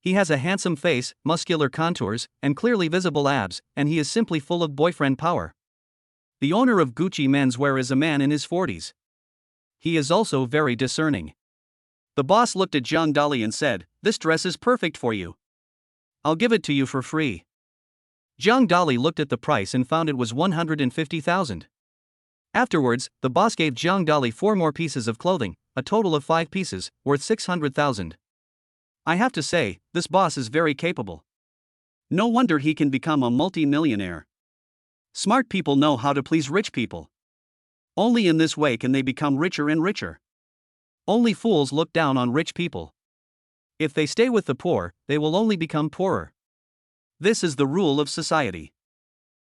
He has a handsome face, muscular contours, and clearly visible abs, and he is simply full of boyfriend power. The owner of Gucci Menswear is a man in his 40s. He is also very discerning. The boss looked at Zhang Dali and said, "This dress is perfect for you. I'll give it to you for free." Zhang Dali looked at the price and found it was 150,000. Afterwards, the boss gave Zhang Dali 4 more pieces of clothing, a total of 5 pieces, worth 600,000. I have to say, this boss is very capable. No wonder he can become a multi-millionaire. Smart people know how to please rich people. Only in this way can they become richer and richer. Only fools look down on rich people. If they stay with the poor, they will only become poorer. This is the rule of society.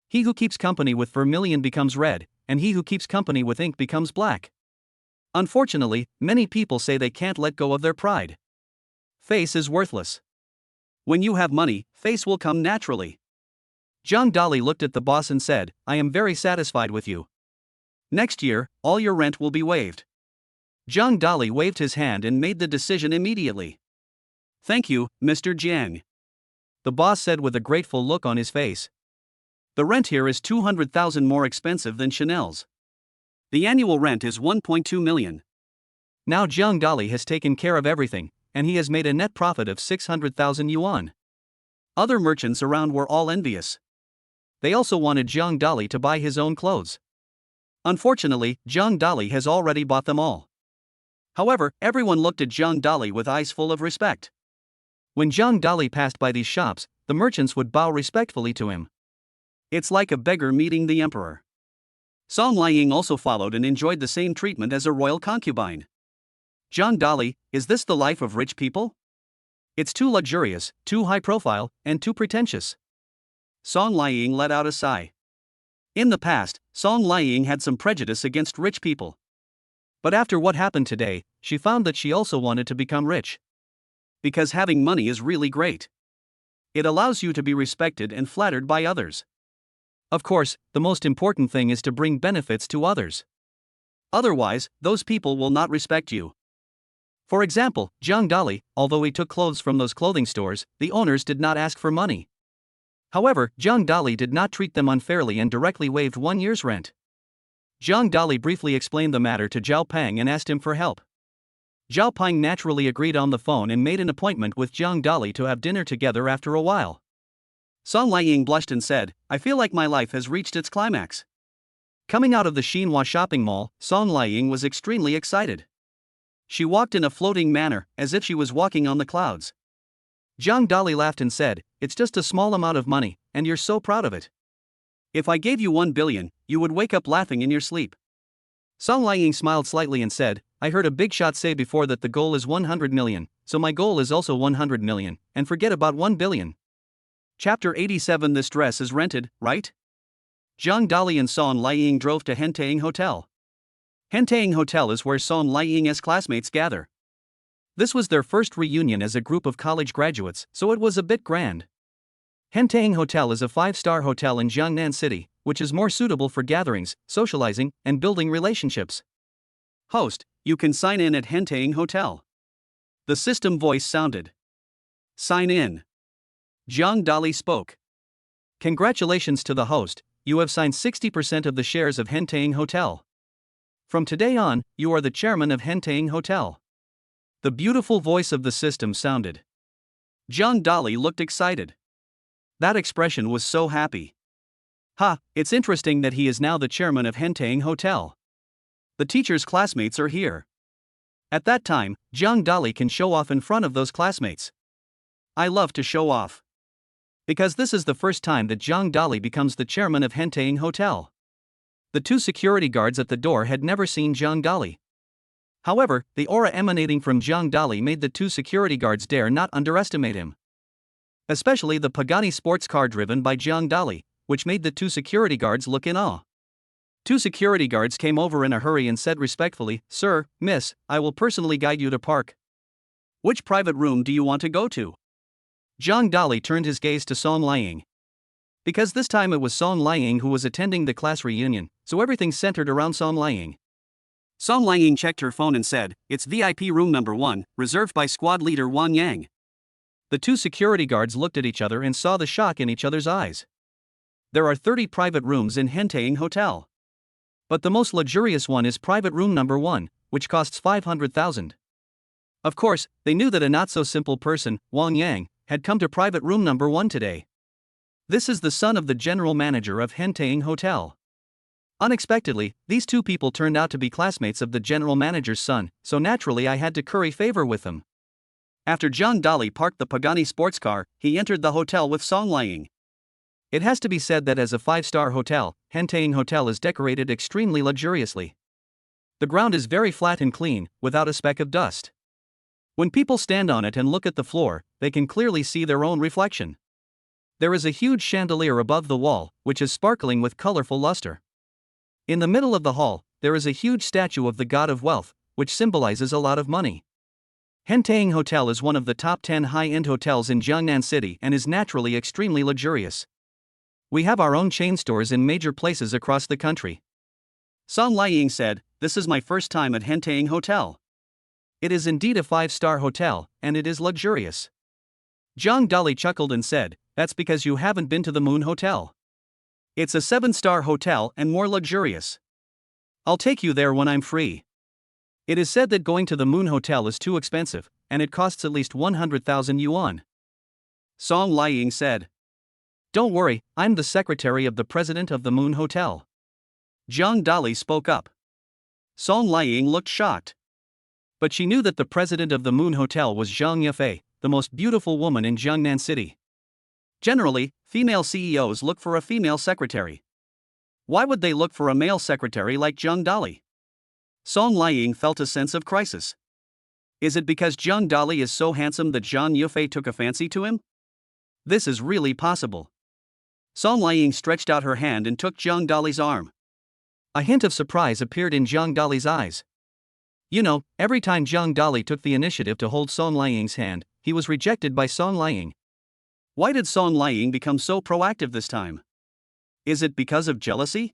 He who keeps company with vermilion becomes red, and he who keeps company with ink becomes black. Unfortunately, many people say they can't let go of their pride. Face is worthless. When you have money, face will come naturally. Zhang Dali looked at the boss and said, "I am very satisfied with you. Next year, all your rent will be waived." Zhang Dali waved his hand and made the decision immediately. "Thank you, Mr. Jiang," the boss said with a grateful look on his face. "The rent here is 200,000 more expensive than Chanel's. The annual rent is 1.2 million. Now Zhang Dali has taken care of everything, and he has made a net profit of 600,000 yuan. Other merchants around were all envious. They also wanted Jiang Dali to buy his own clothes. Unfortunately, Jiang Dali has already bought them all. However, everyone looked at Jiang Dali with eyes full of respect. When Jiang Dali passed by these shops, the merchants would bow respectfully to him. It's like a beggar meeting the emperor. Song Liang also followed and enjoyed the same treatment as a royal concubine. Jiang Dali, is this the life of rich people? It's too luxurious, too high profile, and too pretentious. Song Liang let out a sigh. In the past, Song Liang had some prejudice against rich people. But after what happened today, she found that she also wanted to become rich. Because having money is really great. It allows you to be respected and flattered by others. Of course, the most important thing is to bring benefits to others. Otherwise, those people will not respect you. For example, Jiang Dali, although he took clothes from those clothing stores, the owners did not ask for money. However, Jiang Dali did not treat them unfairly and directly waived 1 year's rent. Jiang Dali briefly explained the matter to Zhao Pang and asked him for help. Zhao Pang naturally agreed on the phone and made an appointment with Jiang Dali to have dinner together after a while. Song Liang blushed and said, I feel like my life has reached its climax. Coming out of the Xinhua shopping mall, Song Liang was extremely excited. She walked in a floating manner, as if she was walking on the clouds. Jiang Dali laughed and said, it's just a small amount of money, and you're so proud of it. If I gave you 1 billion, you would wake up laughing in your sleep. Song Liang smiled slightly and said, I heard a big shot say before that the goal is 100 million, so my goal is also 100 million, and forget about 1 billion. Chapter 87. This dress is rented, right? Jiang Dali and Song Liang drove to Hentaing Hotel. Hentaing Hotel is where Song Liang's classmates gather. This was their first reunion as a group of college graduates, so it was a bit grand. Hentaing Hotel is a 5-star hotel in Jiangnan City, which is more suitable for gatherings, socializing, and building relationships. Host, you can sign in at Hentaing Hotel. The system voice sounded. Sign in. Jiang Dali spoke. Congratulations to the host, you have signed 60% of the shares of Hentaing Hotel. From today on, you are the chairman of Hentaing Hotel. The beautiful voice of the system sounded. Jiang Dali looked excited. That expression was so happy. It's interesting that he is now the chairman of Hentaing Hotel. The teacher's classmates are here. At that time, Jiang Dali can show off in front of those classmates. I love to show off. Because this is the first time that Jiang Dali becomes the chairman of Hentaing Hotel. The 2 security guards at the door had never seen Jiang Dali. However, the aura emanating from Jiang Dali made the 2 security guards dare not underestimate him. Especially the Pagani sports car driven by Jiang Dali, which made the 2 security guards look in awe. 2 security guards came over in a hurry and said respectfully, Sir, Miss, I will personally guide you to park. Which private room do you want to go to? Jiang Dali turned his gaze to Song Liang. Because this time it was Song Liang who was attending the class reunion, so everything centered around Song Liang. Song Liang checked her phone and said, it's VIP room number 1, reserved by squad leader Wang Yang. The 2 security guards looked at each other and saw the shock in each other's eyes. There are 30 private rooms in Hentaing Hotel. But the most luxurious one is private room number 1, which costs 500,000. Of course, they knew that a not-so-simple person, Wang Yang, had come to private room number 1 today. This is the son of the general manager of Hentaing Hotel. Unexpectedly, these 2 people turned out to be classmates of the general manager's son, so naturally I had to curry favor with them. After Jiang Dali parked the Pagani sports car, he entered the hotel with Song Liang. It has to be said that as a 5-star hotel, Hentaing Hotel is decorated extremely luxuriously. The ground is very flat and clean, without a speck of dust. When people stand on it and look at the floor, they can clearly see their own reflection. There is a huge chandelier above the wall, which is sparkling with colorful luster. In the middle of the hall, there is a huge statue of the god of wealth, which symbolizes a lot of money. Hentaing Hotel is one of the top 10 high-end hotels in Jiangnan City and is naturally extremely luxurious. We have our own chain stores in major places across the country. Song Liang said, this is my first time at Hentaing Hotel. It is indeed a 5-star hotel, and it is luxurious. Jiang Dali chuckled and said, that's because you haven't been to the Moon Hotel. It's a 7-star hotel and more luxurious. I'll take you there when I'm free. It is said that going to the Moon Hotel is too expensive, and it costs at least 100,000 yuan. Song Liang said. Don't worry, I'm the secretary of the president of the Moon Hotel. Zhang Dali spoke up. Song Liang looked shocked. But she knew that the president of the Moon Hotel was Zhang Yufei, the most beautiful woman in Jiangnan City. Generally, female CEOs look for a female secretary. Why would they look for a male secretary like Zhang Dali? Song Liang felt a sense of crisis. Is it because Zhang Dali is so handsome that Zhang Yufei took a fancy to him? This is really possible. Song Liang stretched out her hand and took Zhang Dali's arm. A hint of surprise appeared in Zhang Dali's eyes. You know, every time Zhang Dali took the initiative to hold Song Liang's hand, he was rejected by Song Liang. Why did Song Liang become so proactive this time? Is it because of jealousy?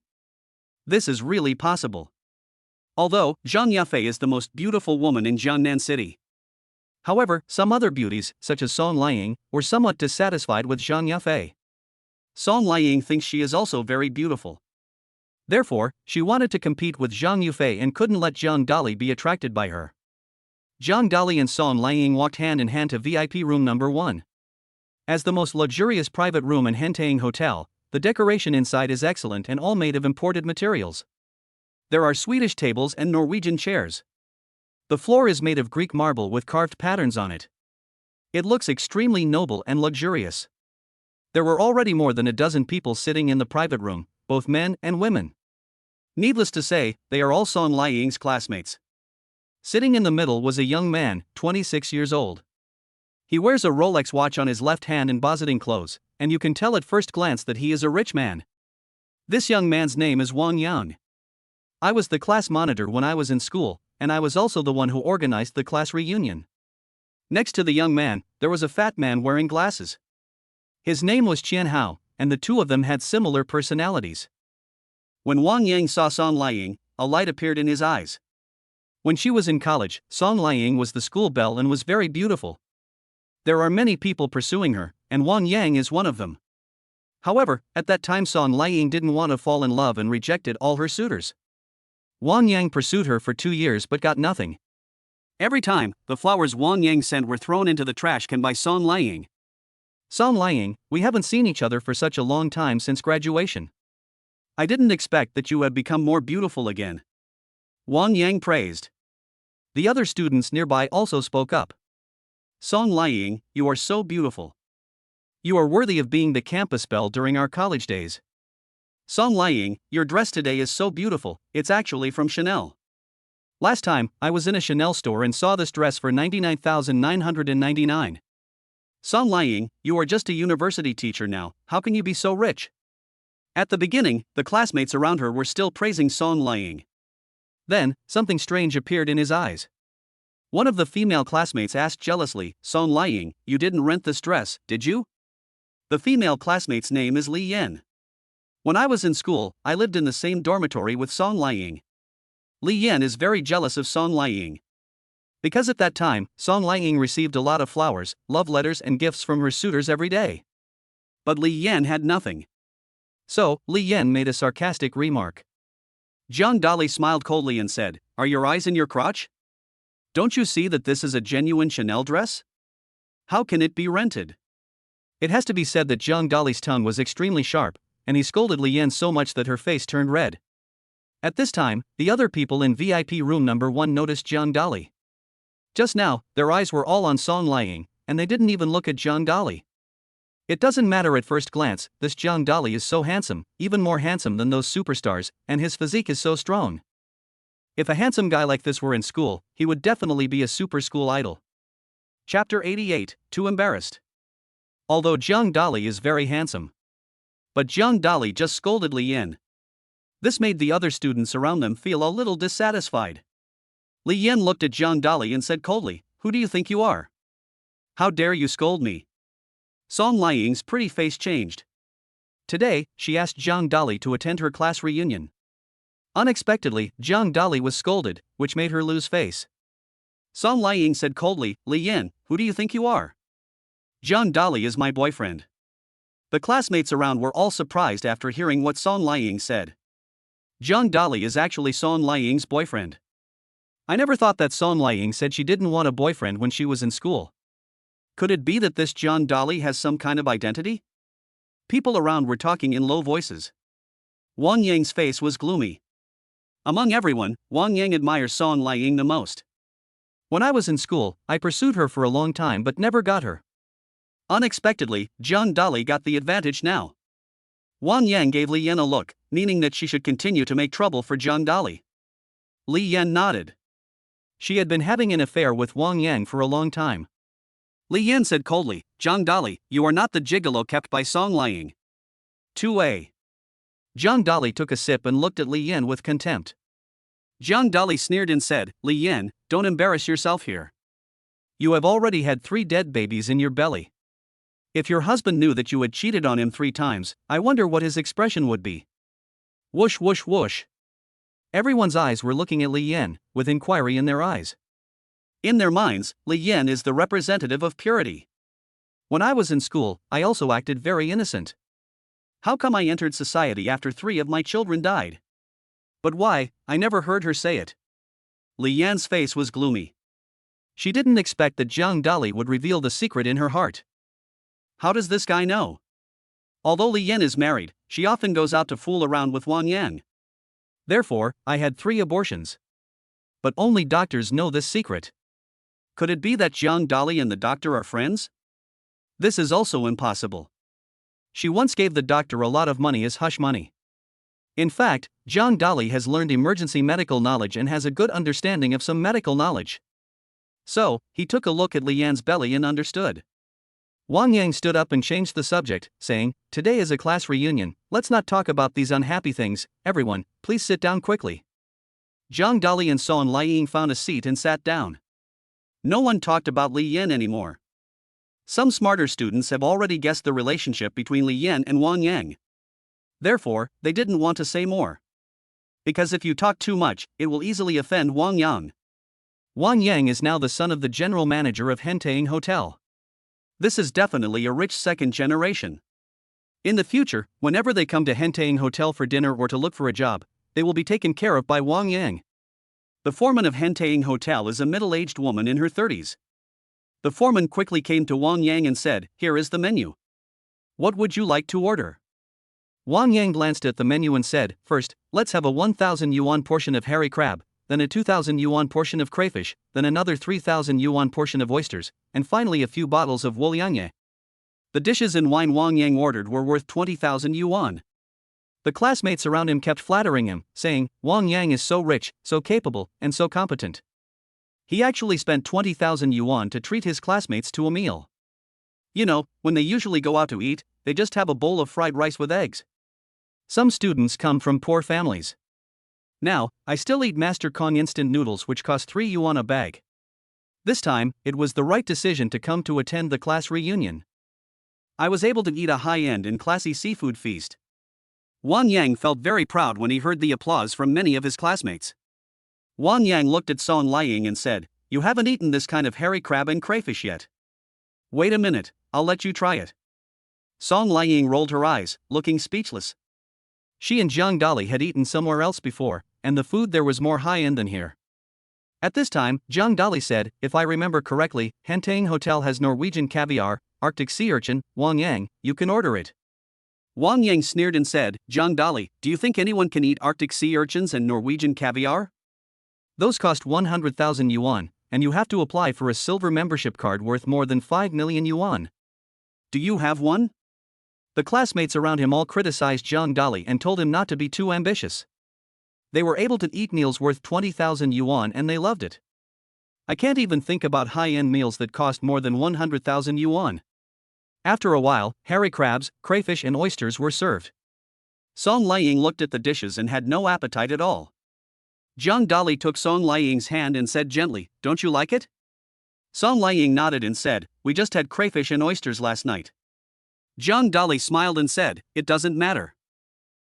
This is really possible. Although, Zhang Yufei is the most beautiful woman in Jiangnan City. However, some other beauties, such as Song Liang, were somewhat dissatisfied with Zhang Yufei. Song Liang thinks she is also very beautiful. Therefore, she wanted to compete with Zhang Yufei and couldn't let Zhang Dali be attracted by her. Zhang Dali and Song Liang walked hand in hand to VIP room number 1. As the most luxurious private room in Hentang Hotel, the decoration inside is excellent and all made of imported materials. There are Swedish tables and Norwegian chairs. The floor is made of Greek marble with carved patterns on it. It looks extremely noble and luxurious. There were already more than a dozen people sitting in the private room, both men and women. Needless to say, they are all Song Liang's classmates. Sitting in the middle was a young man, 26 years old. He wears a Rolex watch on his left hand and bozzeting clothes, and you can tell at first glance that he is a rich man. This young man's name is Wang Yang. I was the class monitor when I was in school, and I was also the one who organized the class reunion. Next to the young man, there was a fat man wearing glasses. His name was Qian Hao, and the two of them had similar personalities. When Wang Yang saw Song Liang, a light appeared in his eyes. When she was in college, Song Liang was the school belle and was very beautiful. There are many people pursuing her, and Wang Yang is one of them. However, at that time Song Liang didn't want to fall in love and rejected all her suitors. Wang Yang pursued her for 2 years but got nothing. Every time, the flowers Wang Yang sent were thrown into the trash can by Song Liang. Song Liang, we haven't seen each other for such a long time since graduation. I didn't expect that you had become more beautiful again. Wang Yang praised. The other students nearby also spoke up. Song Liang, you are so beautiful. You are worthy of being the campus belle during our college days. Song Liang, your dress today is so beautiful, it's actually from Chanel. Last time, I was in a Chanel store and saw this dress for $99,999. Song Liang, you are just a university teacher now, how can you be so rich? At the beginning, the classmates around her were still praising Song Liang. Then, something strange appeared in his eyes. One of the female classmates asked jealously, Song Liang, you didn't rent this dress, did you? The female classmate's name is Li Yan. When I was in school, I lived in the same dormitory with Song Liang. Li Yan is very jealous of Song Liang. Because at that time, Song Liang received a lot of flowers, love letters and gifts from her suitors every day. But Li Yan had nothing. So, Li Yan made a sarcastic remark. Zhang Dali smiled coldly and said, Are your eyes in your crotch? Don't you see that this is a genuine Chanel dress? How can it be rented? It has to be said that Zhang Dali's tongue was extremely sharp, and he scolded Li Yan so much that her face turned red. At this time, the other people in VIP room number 1 noticed Zhang Dali. Just now, their eyes were all on Song Liang, and they didn't even look at Zhang Dali. It doesn't matter at first glance, this Zhang Dali is so handsome, even more handsome than those superstars, and his physique is so strong. If a handsome guy like this were in school, he would definitely be a super school idol. Chapter 88, Too Embarrassed. Although Zhang Dali is very handsome. But Zhang Dali just scolded Li Yan. This made the other students around them feel a little dissatisfied. Li Yan looked at Zhang Dali and said coldly, Who do you think you are? How dare you scold me? Song Liang's pretty face changed. Today, she asked Zhang Dali to attend her class reunion. Unexpectedly, Zhang Dali was scolded, which made her lose face. Song Liang said coldly, Li Yan, who do you think you are? Zhang Dali is my boyfriend. The classmates around were all surprised after hearing what Song Liang said. Zhang Dali is actually Song Liang's boyfriend. I never thought that Song Liang said she didn't want a boyfriend when she was in school. Could it be that this John Dolly has some kind of identity? People around were talking in low voices. Wang Yang's face was gloomy. Among everyone, Wang Yang admires Song Liang the most. When I was in school, I pursued her for a long time but never got her. Unexpectedly, John Dolly got the advantage now. Wang Yang gave Li Yan a look, meaning that she should continue to make trouble for John Dolly. Li Yan nodded. She had been having an affair with Wang Yang for a long time. Li Yan said coldly, John Dolly, you are not the gigolo kept by Song Liang. 2A. John Dolly took a sip and looked at Li Yan with contempt. John Dolly sneered and said, Li Yan, don't embarrass yourself here. You have already had 3 dead babies in your belly. If your husband knew that you had cheated on him 3 times, I wonder what his expression would be. Whoosh whoosh whoosh. Everyone's eyes were looking at Li Yan, with inquiry in their eyes. In their minds, Li Yan is the representative of purity. When I was in school, I also acted very innocent. How come I entered society after 3 of my children died? But why, I never heard her say it. Li Yan's face was gloomy. She didn't expect that John Dolly would reveal the secret in her heart. How does this guy know? Although Li Yan is married, she often goes out to fool around with Wang Yang. Therefore, I had 3 abortions. But only doctors know this secret. Could it be that John Dolly and the doctor are friends? This is also impossible. She once gave the doctor a lot of money as hush money. In fact, John Dolly has learned emergency medical knowledge and has a good understanding of some medical knowledge. So, he took a look at Li Yan's belly and understood. Wang Yang stood up and changed the subject, saying, Today is a class reunion, let's not talk about these unhappy things, everyone, please sit down quickly. John Dolly and Song Liang found a seat and sat down. No one talked about Li Yan anymore. Some smarter students have already guessed the relationship between Li Yan and Wang Yang. Therefore, they didn't want to say more. Because if you talk too much, it will easily offend Wang Yang. Wang Yang is now the son of the general manager of Hentaying Hotel. This is definitely a rich second generation. In the future, whenever they come to Hentaying Hotel for dinner or to look for a job, they will be taken care of by Wang Yang. The foreman of Hentaying Hotel is a middle-aged woman in her 30s. The foreman quickly came to Wang Yang and said, Here is the menu. What would you like to order? Wang Yang glanced at the menu and said, First, let's have a 1,000 yuan portion of hairy crab, then a 2,000 yuan portion of crayfish, then another 3,000 yuan portion of oysters, and finally a few bottles of Wuliangye. The dishes and wine Wang Yang ordered were worth 20,000 yuan. The classmates around him kept flattering him, saying, Wang Yang is so rich, so capable, and so competent. He actually spent 20,000 yuan to treat his classmates to a meal. You know, when they usually go out to eat, they just have a bowl of fried rice with eggs. Some students come from poor families. Now, I still eat Master Kong instant noodles which cost 3 yuan a bag. This time, it was the right decision to come to attend the class reunion. I was able to eat a high-end and classy seafood feast. Wang Yang felt very proud when he heard the applause from many of his classmates. Wang Yang looked at Song Liang and said, You haven't eaten this kind of hairy crab and crayfish yet. Wait a minute, I'll let you try it. Song Liang rolled her eyes, looking speechless. She and John Dolly had eaten somewhere else before, and the food there was more high-end than here. At this time, John Dolly said, If I remember correctly, Hentaying Hotel has Norwegian caviar, Arctic sea urchin, Wang Yang, you can order it. Wang Yang sneered and said, John Dolly, do you think anyone can eat Arctic sea urchins and Norwegian caviar? Those cost 100,000 yuan, and you have to apply for a silver membership card worth more than 5 million yuan. Do you have one? The classmates around him all criticized John Dolly and told him not to be too ambitious. They were able to eat meals worth 20,000 yuan and they loved it. I can't even think about high-end meals that cost more than 100,000 yuan. After a while, hairy crabs, crayfish and oysters were served. Song Liang looked at the dishes and had no appetite at all. John Dolly took Song Liang's hand and said gently, Don't you like it? Song Liang nodded and said, We just had crayfish and oysters last night. John Dolly smiled and said, It doesn't matter.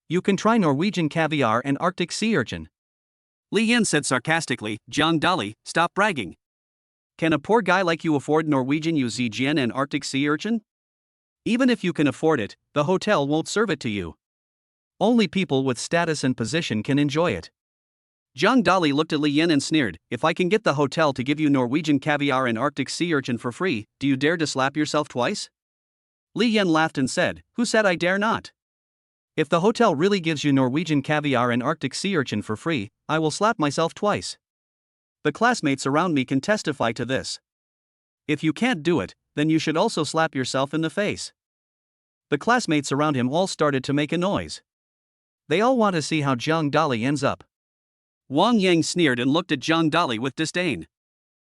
You can try Norwegian caviar and Arctic sea urchin. Li Yan said sarcastically, John Dolly, stop bragging. Can a poor guy like you afford Norwegian Uzijian and Arctic sea urchin? Even if you can afford it, the hotel won't serve it to you. Only people with status and position can enjoy it. Zhang Dali looked at Li Yan and sneered, "If I can get the hotel to give you Norwegian caviar and Arctic sea urchin for free, do you dare to slap yourself twice?" Li Yan laughed and said, "Who said I dare not? If the hotel really gives you Norwegian caviar and Arctic sea urchin for free, I will slap myself twice. The classmates around me can testify to this. If you can't do it, then you should also slap yourself in the face." The classmates around him all started to make a noise. They all want to see how Zhang Dali ends up. Wang Yang sneered and looked at Zhang Dali with disdain.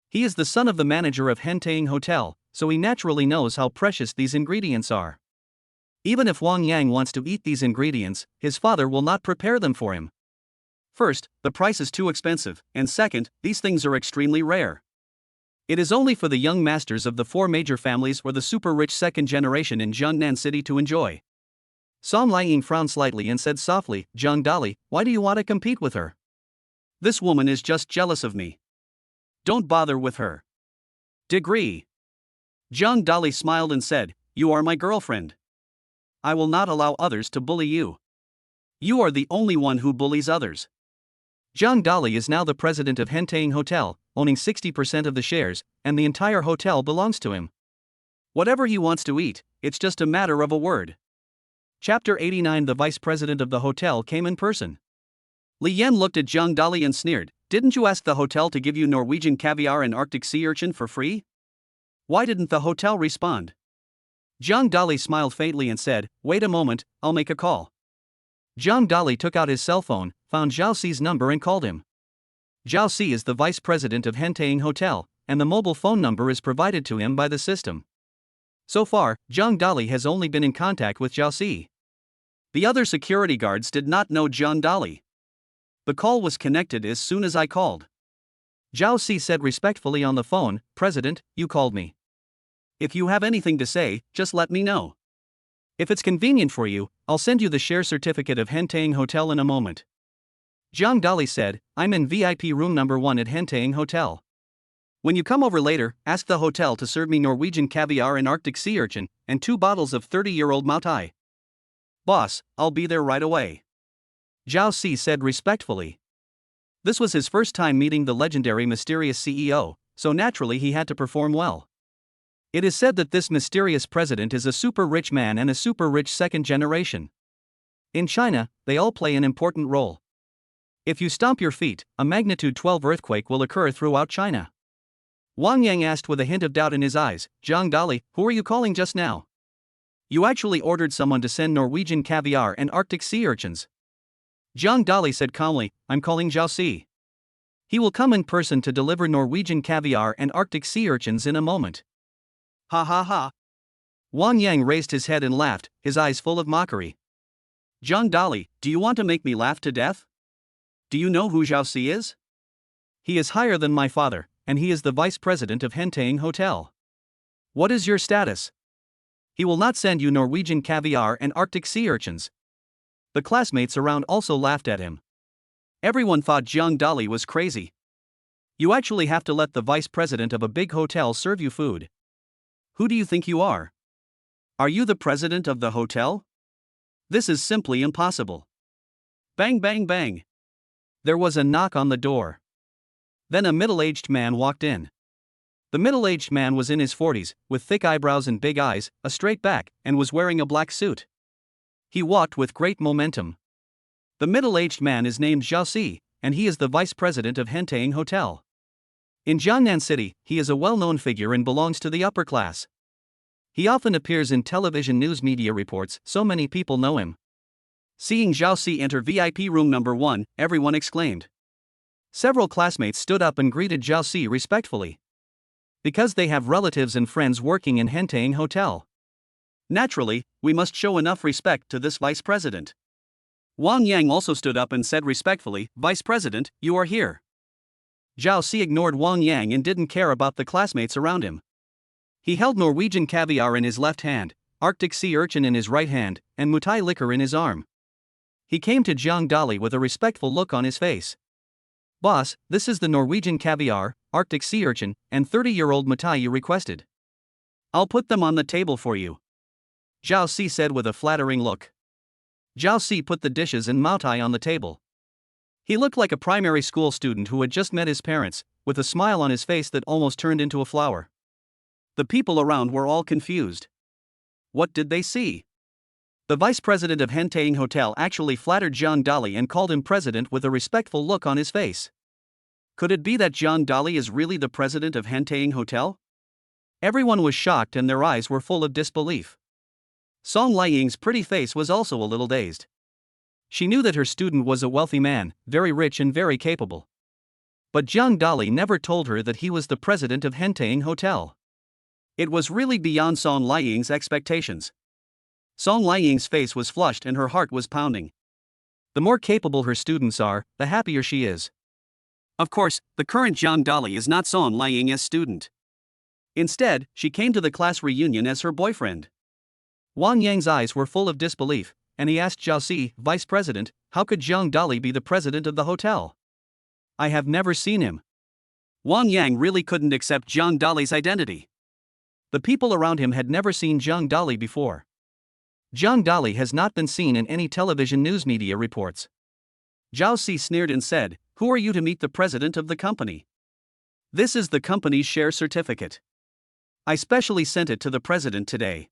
He is the son of the manager of Hentaying Hotel, so he naturally knows how precious these ingredients are. Even if Wang Yang wants to eat these ingredients, his father will not prepare them for him. First, the price is too expensive, and second, these things are extremely rare. It is only for the young masters of the four major families or the super-rich second generation in Jiangnan City to enjoy. Sam Liang frowned slightly and said softly, "Zhang Dali, why do you want to compete with her? This woman is just jealous of me. Don't bother with her." Degree. Zhang Dali smiled and said, "You are my girlfriend. I will not allow others to bully you. You are the only one who bullies others." Zhang Dali is now the president of Hentaying Hotel, owning 60% of the shares, and the entire hotel belongs to him. Whatever he wants to eat, it's just a matter of a word. Chapter 89. The vice president of the hotel came in person. Li Yan looked at Zhang Dali and sneered, "Didn't you ask the hotel to give you Norwegian caviar and Arctic sea urchin for free? Why didn't the hotel respond?" Zhang Dali smiled faintly and said, "Wait a moment, I'll make a call." Zhang Dali took out his cell phone, found Zhao Xi's number and called him. Zhao Xi is the vice president of Hentaying Hotel, and the mobile phone number is provided to him by the system. So far, Zhang Dali has only been in contact with Zhao Xi. The other security guards did not know Zhang Dali. The call was connected as soon as I called. Zhao Xi said respectfully on the phone, "President, you called me. If you have anything to say, just let me know. If it's convenient for you, I'll send you the share certificate of Hentaying Hotel in a moment." Zhang Dali said, "I'm in VIP room number 1 at Hentaying Hotel. When you come over later, ask the hotel to serve me Norwegian caviar and Arctic sea urchin, and 2 bottles of 30-year-old Moutai." "Boss, I'll be there right away," Zhao Xi said respectfully. This was his first time meeting the legendary mysterious CEO, so naturally he had to perform well. It is said that this mysterious president is a super rich man and a super rich second generation. In China, they all play an important role. If you stomp your feet, a magnitude 12 earthquake will occur throughout China. Wang Yang asked with a hint of doubt in his eyes, "Zhang Dali, who are you calling just now? You actually ordered someone to send Norwegian caviar and Arctic sea urchins." Zhang Dali said calmly, "I'm calling Zhao Xi. He will come in person to deliver Norwegian caviar and Arctic sea urchins in a moment." "Ha ha ha." Wang Yang raised his head and laughed, his eyes full of mockery. "Zhang Dali, do you want to make me laugh to death? Do you know who Zhao Xi is? He is higher than my father, and he is the vice president of Hentaying Hotel. What is your status? He will not send you Norwegian caviar and Arctic sea urchins." The classmates around also laughed at him. Everyone thought Zhang Dali was crazy. You actually have to let the vice president of a big hotel serve you food. Who do you think you are? Are you the president of the hotel? This is simply impossible. Bang bang bang. There was a knock on the door. Then a middle-aged man walked in. The middle-aged man was in his 40s, with thick eyebrows and big eyes, a straight back, and was wearing a black suit. He walked with great momentum. The middle-aged man is named Zhao Xi, and he is the vice president of Hentaying Hotel. In Jiangnan City, he is a well-known figure and belongs to the upper class. He often appears in television news media reports, so many people know him. Seeing Zhao Xi enter VIP room number 1, everyone exclaimed. Several classmates stood up and greeted Zhao Xi respectfully. Because they have relatives and friends working in Hentaying Hotel. Naturally, we must show enough respect to this vice president. Wang Yang also stood up and said respectfully, "Vice President, you are here." Zhao Xi ignored Wang Yang and didn't care about the classmates around him. He held Norwegian caviar in his left hand, Arctic sea urchin in his right hand, and Mutai liquor in his arm. He came to Zhang Dali with a respectful look on his face. "Boss, this is the Norwegian caviar, Arctic sea urchin, and 30-year-old Mutai you requested. I'll put them on the table for you," Zhao Xi said with a flattering look. Zhao Xi put the dishes and Moutai on the table. He looked like a primary school student who had just met his parents, with a smile on his face that almost turned into a flower. The people around were all confused. What did they see? The vice president of Hentaying Hotel actually flattered John Dolly and called him president with a respectful look on his face. Could it be that John Dolly is really the president of Hentaying Hotel? Everyone was shocked and their eyes were full of disbelief. Song Liying's pretty face was also a little dazed. She knew that her student was a wealthy man, very rich and very capable. But John Dolly never told her that he was the president of Hentaying Hotel. It was really beyond Song Liying's expectations. Song Liying's face was flushed and her heart was pounding. The more capable her students are, the happier she is. Of course, the current John Dolly is not Song Liying's student. Instead, she came to the class reunion as her boyfriend. Wang Yang's eyes were full of disbelief, and he asked Zhao Si, vice president, how could John Dolly be the president of the hotel? I have never seen him. Wang Yang really couldn't accept John Dolly's identity. The people around him had never seen John Dolly before. John Dolly has not been seen in any television news media reports. Zhao Si sneered and said, "Who are you to meet the president of the company? This is the company's share certificate. I specially sent it to the president today."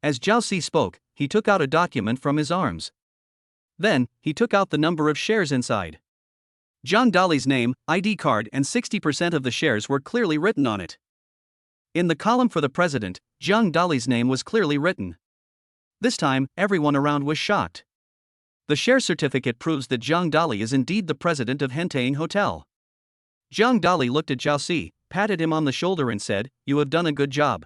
As Zhao Si spoke, he took out a document from his arms. Then, he took out the number of shares inside. John Dolly's name, ID card and 60% of the shares were clearly written on it. In the column for the president, John Dolly's name was clearly written. This time, everyone around was shocked. The share certificate proves that John Dolly is indeed the president of Hentaying Hotel. John Dolly looked at Zhao Si, patted him on the shoulder and said, "You have done a good job.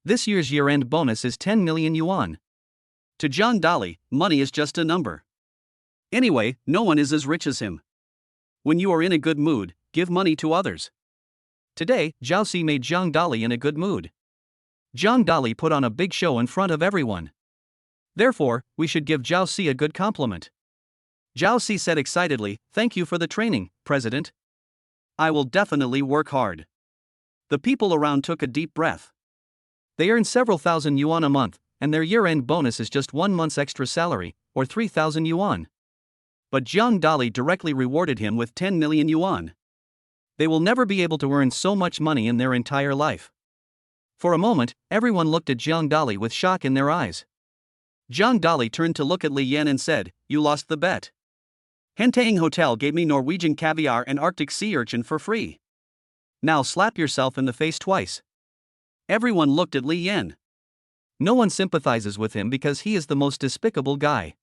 This year's year-end bonus is 10 million yuan. To John Dolly, money is just a number. Anyway, no one is as rich as him. When you are in a good mood, give money to others." Today, Zhao Si made John Dolly in a good mood. John Dolly put on a big show in front of everyone. Therefore, we should give Zhao Si a good compliment. Zhao Si said excitedly, "Thank you for the training, President. I will definitely work hard." The people around took a deep breath. They earn several thousand yuan a month, and their year-end bonus is just 1 month's extra salary, or 3,000 yuan. But John Dolly directly rewarded him with 10 million yuan. They will never be able to earn so much money in their entire life. For a moment, everyone looked at John Dolly with shock in their eyes. John Dolly turned to look at Li Yan and said, "You lost the bet. Hentaying Hotel gave me Norwegian caviar and Arctic sea urchin for free. Now slap yourself in the face twice." Everyone looked at Li Yan. No one sympathizes with him because he is the most despicable guy.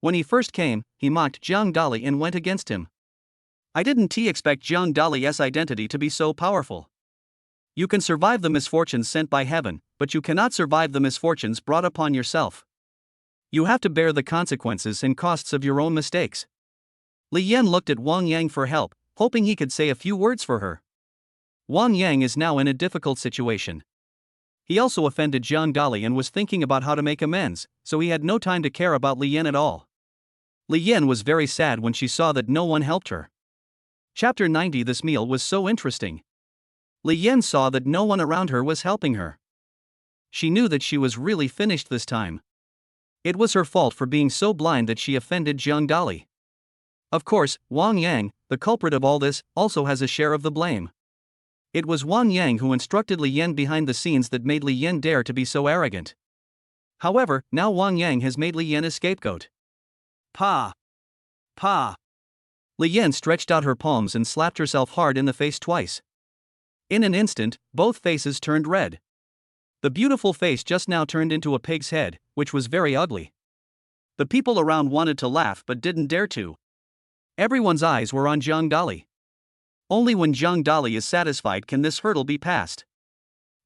When he first came, he mocked John Dolly and went against him. I didn't expect John Dolly's identity to be so powerful. You can survive the misfortunes sent by heaven, but you cannot survive the misfortunes brought upon yourself. You have to bear the consequences and costs of your own mistakes. Li Yan looked at Wang Yang for help, hoping he could say a few words for her. Wang Yang is now in a difficult situation. He also offended John Dolly and was thinking about how to make amends, so he had no time to care about Li Yan at all. Li Yan was very sad when she saw that no one helped her. Chapter 90. This meal was so interesting. Li Yan saw that no one around her was helping her. She knew that she was really finished this time. It was her fault for being so blind that she offended John Dolly. Of course, Wang Yang, the culprit of all this, also has a share of the blame. It was Wang Yang who instructed Li Yan behind the scenes that made Li Yan dare to be so arrogant. However, now Wang Yang has made Li Yan a scapegoat. Pa! Pa! Li Yan stretched out her palms and slapped herself hard in the face twice. In an instant, both faces turned red. The beautiful face just now turned into a pig's head, which was very ugly. The people around wanted to laugh but didn't dare to. Everyone's eyes were on John Dolly. Only when John Dolly is satisfied can this hurdle be passed.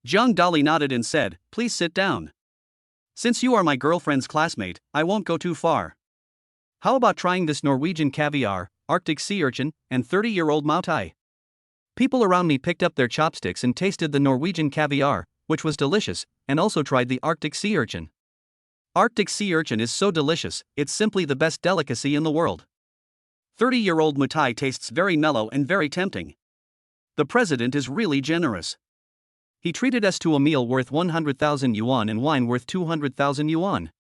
John Dolly nodded and said, "Please sit down. Since you are my girlfriend's classmate, I won't go too far. How about trying this Norwegian caviar, Arctic sea urchin, and 30-year-old Mao Tai?" People around me picked up their chopsticks and tasted the Norwegian caviar, which was delicious, and also tried the Arctic sea urchin. Arctic sea urchin is so delicious, it's simply the best delicacy in the world. 30-year-old Mao Tai tastes very mellow and very tempting. The president is really generous. He treated us to a meal worth 100,000 yuan and wine worth 200,000 yuan.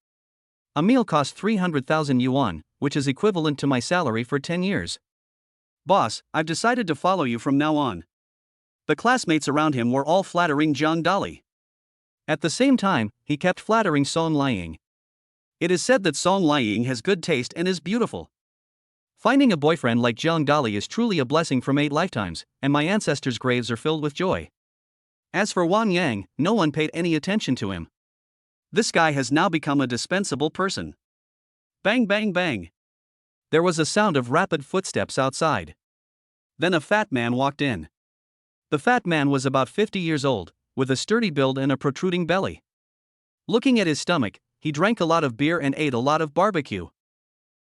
A meal cost 300,000 yuan, which is equivalent to my salary for 10 years. Boss, I've decided to follow you from now on. The classmates around him were all flattering Zhang Dali. At the same time, he kept flattering Song Liang. It is said that Song Liang has good taste and is beautiful. Finding a boyfriend like Zhang Dali is truly a blessing from 8 lifetimes, and my ancestors' graves are filled with joy. As for Wang Yang, no one paid any attention to him. This guy has now become a dispensable person. Bang bang bang. There was a sound of rapid footsteps outside. Then a fat man walked in. The fat man was about 50 years old, with a sturdy build and a protruding belly. Looking at his stomach, he drank a lot of beer and ate a lot of barbecue.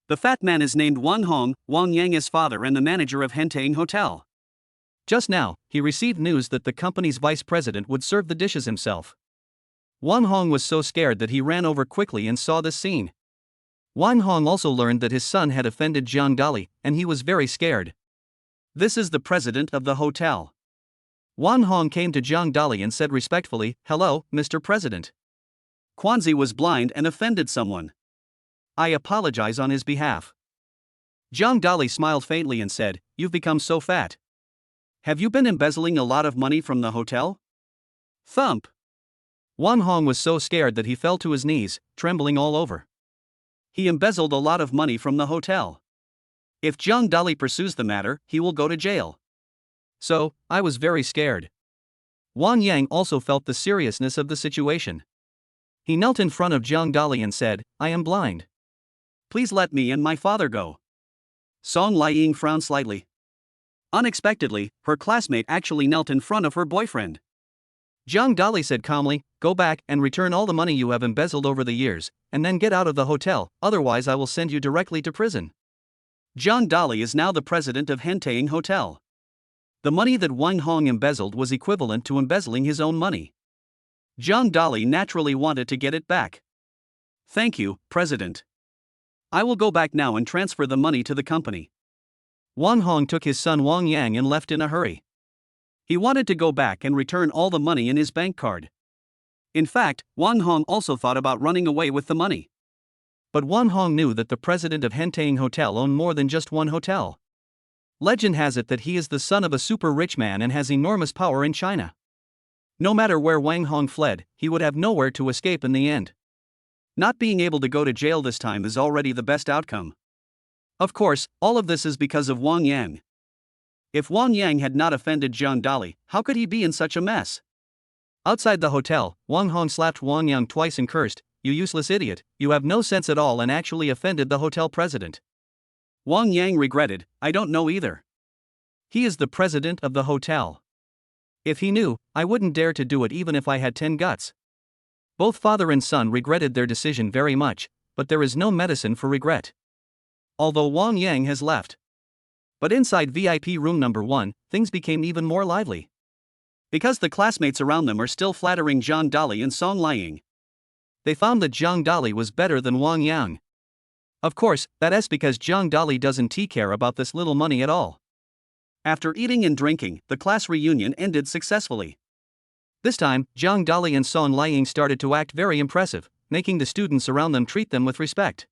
The fat man is named Wan Hong, Wang Yang is father and the manager of Hentang Hotel. Just now, he received news that the company's vice president would serve the dishes himself. Wan Hong was so scared that he ran over quickly and saw this scene. Wan Hong also learned that his son had offended Zhang Dali, and he was very scared. This is the president of the hotel. Wan Hong came to Zhang Dali and said respectfully, "Hello, Mr. President. Quanzi was blind and offended someone. I apologize on his behalf." Zhang Dali smiled faintly and said, "You've become so fat. Have you been embezzling a lot of money from the hotel?" Thump. Wan Hong was so scared that he fell to his knees, trembling all over. He embezzled a lot of money from the hotel. If Zhang Dali pursues the matter, he will go to jail. So, I was very scared. Wang Yang also felt the seriousness of the situation. He knelt in front of Zhang Dali and said, "I am blind. Please let me and my father go." Song Liang frowned slightly. Unexpectedly, her classmate actually knelt in front of her boyfriend. Zhang Dali said calmly, "Go back and return all the money you have embezzled over the years, and then get out of the hotel, otherwise I will send you directly to prison." Zhang Dali is now the president of Hentang Hotel. The money that Wang Hong embezzled was equivalent to embezzling his own money. Zhang Dali naturally wanted to get it back. "Thank you, President. I will go back now and transfer the money to the company." Wang Hong took his son Wang Yang and left in a hurry. He wanted to go back and return all the money in his bank card. In fact, Wang Hong also thought about running away with the money. But Wang Hong knew that the president of Hentang Hotel owned more than just one hotel. Legend has it that he is the son of a super rich man and has enormous power in China. No matter where Wang Hong fled, he would have nowhere to escape in the end. Not being able to go to jail this time is already the best outcome. Of course, all of this is because of Wang Yang. If Wang Yang had not offended Zhang Dali, how could he be in such a mess? Outside the hotel, Wang Hong slapped Wang Yang twice and cursed, "You useless idiot, you have no sense at all," and actually offended the hotel president. Wang Yang regretted, "I don't know either. He is the president of the hotel. If he knew, I wouldn't dare to do it even if I had 10 guts." Both father and son regretted their decision very much, but there is no medicine for regret. Although Wang Yang has left. But inside VIP room number 1, things became even more lively. Because the classmates around them are still flattering Zhang Dali and Song Liang. They found that Zhang Dali was better than Wang Yang. Of course, that is because Zhang Dali doesn't care about this little money at all. After eating and drinking, the class reunion ended successfully. This time, Zhang Dali and Song Liang started to act very impressive, making the students around them treat them with respect.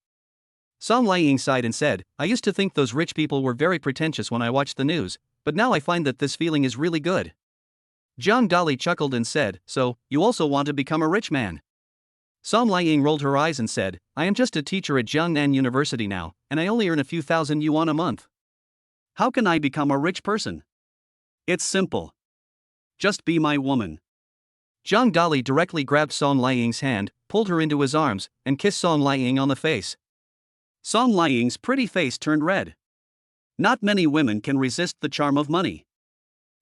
Song Liang sighed and said, "I used to think those rich people were very pretentious when I watched the news, but now I find that this feeling is really good." Zhang Dali chuckled and said, "So, you also want to become a rich man?" Song Liang rolled her eyes and said, "I am just a teacher at Jiangnan University now, and I only earn a few thousand yuan a month. How can I become a rich person? It's simple. Just be my woman." Zhang Dali directly grabbed Song Liang's hand, pulled her into his arms, and kissed Song Liang on the face. Song Liang's pretty face turned red. Not many women can resist the charm of money.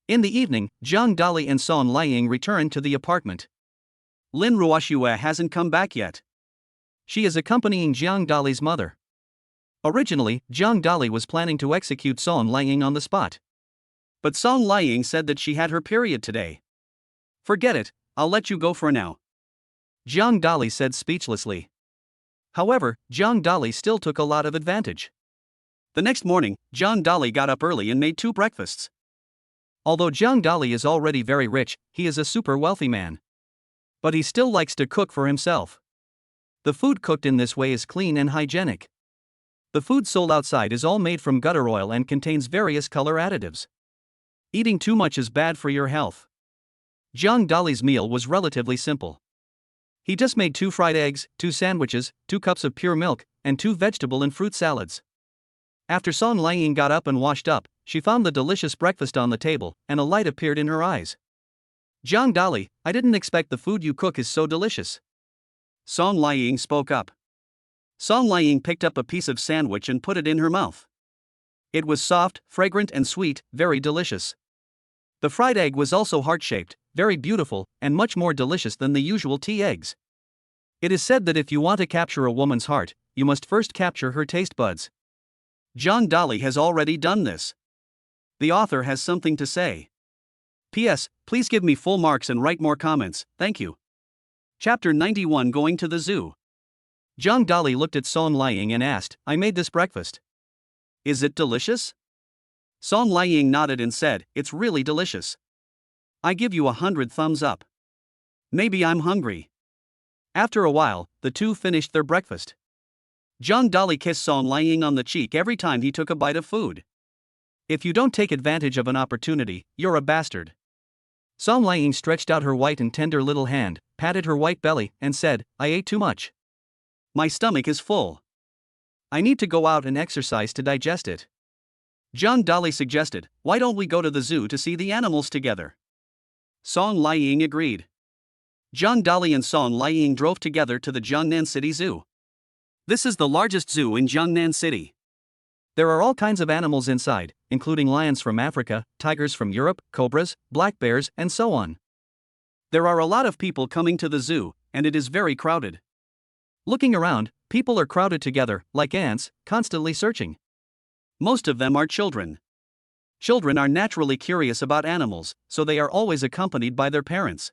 In the evening, Zhang Dali and Song Liang returned to the apartment. Lin Ruoxue hasn't come back yet. She is accompanying Zhang Dali's mother. Originally, Zhang Dali was planning to execute Song Liang on the spot. But Song Liang said that she had her period today. "Forget it, I'll let you go for now," Zhang Dali said speechlessly. However, Zhang Dali still took a lot of advantage. The next morning, Zhang Dali got up early and made 2 breakfasts. Although Zhang Dali is already very rich, he is a super wealthy man. But he still likes to cook for himself. The food cooked in this way is clean and hygienic. The food sold outside is all made from gutter oil and contains various color additives. Eating too much is bad for your health. Jiang Dali's meal was relatively simple. He just made 2 fried eggs, 2 sandwiches, 2 cups of pure milk, and 2 vegetable and fruit salads. After Song Liang got up and washed up, she found the delicious breakfast on the table, and a light appeared in her eyes. Jiang Dali, I didn't expect the food you cook is so delicious. Song Liang spoke up. Song Liang picked up a piece of sandwich and put it in her mouth. It was soft, fragrant and sweet, very delicious. The fried egg was also heart-shaped, very beautiful, and much more delicious than the usual tea eggs. It is said that if you want to capture a woman's heart, you must first capture her taste buds. Jiang Dali has already done this. The author has something to say. P.S. Please give me full marks and write more comments, thank you. Chapter 91 Going to the Zoo. Jiang Dali looked at Song Liang and asked, I made this breakfast. Is it delicious? Song Liang nodded and said, it's really delicious. I give you 100 thumbs up. Maybe I'm hungry. After a while, the two finished their breakfast. Jiang Dali kissed Song Liang on the cheek every time he took a bite of food. If you don't take advantage of an opportunity, you're a bastard. Song Liang stretched out her white and tender little hand, patted her white belly, and said, I ate too much. My stomach is full. I need to go out and exercise to digest it. Jiang Dali suggested, why don't we go to the zoo to see the animals together? Song Liang agreed. Jiang Dali and Song Liang drove together to the Jiangnan City Zoo. This is the largest zoo in Jiangnan City. There are all kinds of animals inside, including lions from Africa, tigers from Europe, cobras, black bears, and so on. There are a lot of people coming to the zoo, and it is very crowded. Looking around, people are crowded together, like ants, constantly searching. Most of them are children. Children are naturally curious about animals, so they are always accompanied by their parents.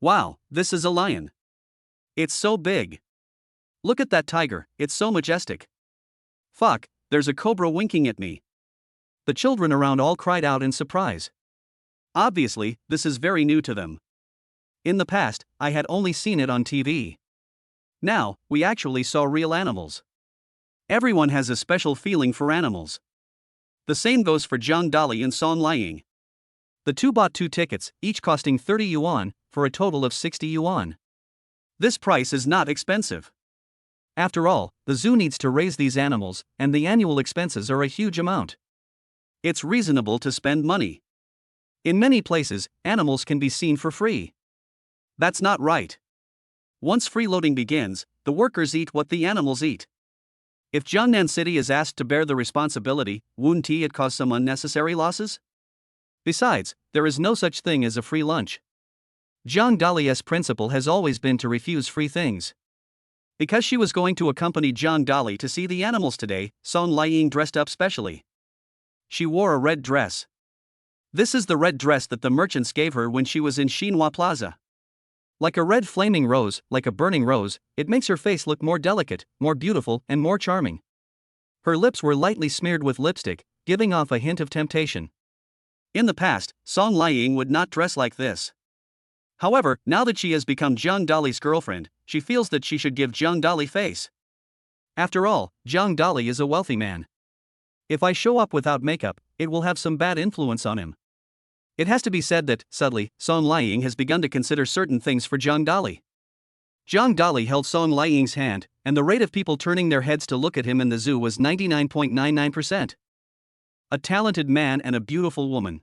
Wow, this is a lion. It's so big. Look at that tiger, it's so majestic. Fuck, there's a cobra winking at me. The children around all cried out in surprise. Obviously, this is very new to them. In the past, I had only seen it on TV. Now, we actually saw real animals. Everyone has a special feeling for animals. The same goes for Jiang Dali and Song Liang. The two bought 2 tickets, each costing 30 yuan, for a total of 60 yuan. This price is not expensive. After all, the zoo needs to raise these animals, and the annual expenses are a huge amount. It's reasonable to spend money. In many places, animals can be seen for free. That's not right. Once freeloading begins, the workers eat what the animals eat. If Jiangnan City is asked to bear the responsibility, wouldn't it cause some unnecessary losses? Besides, there is no such thing as a free lunch. Jiang Dali's principle has always been to refuse free things. Because she was going to accompany Jiang Dali to see the animals today, Song Liang dressed up specially. She wore a red dress. This is the red dress that the merchants gave her when she was in Xinhua Plaza. Like a red flaming rose, like a burning rose, it makes her face look more delicate, more beautiful, and more charming. Her lips were lightly smeared with lipstick, giving off a hint of temptation. In the past, Song Liang would not dress like this. However, now that she has become Jiang Dali's girlfriend, she feels that she should give Jiang Dali face. After all, Jiang Dali is a wealthy man. If I show up without makeup, it will have some bad influence on him. It has to be said that, subtly, Song Liang has begun to consider certain things for Jiang Dali. Jiang Dali held Song Liang's hand, and the rate of people turning their heads to look at him in the zoo was 99.99%. A talented man and a beautiful woman.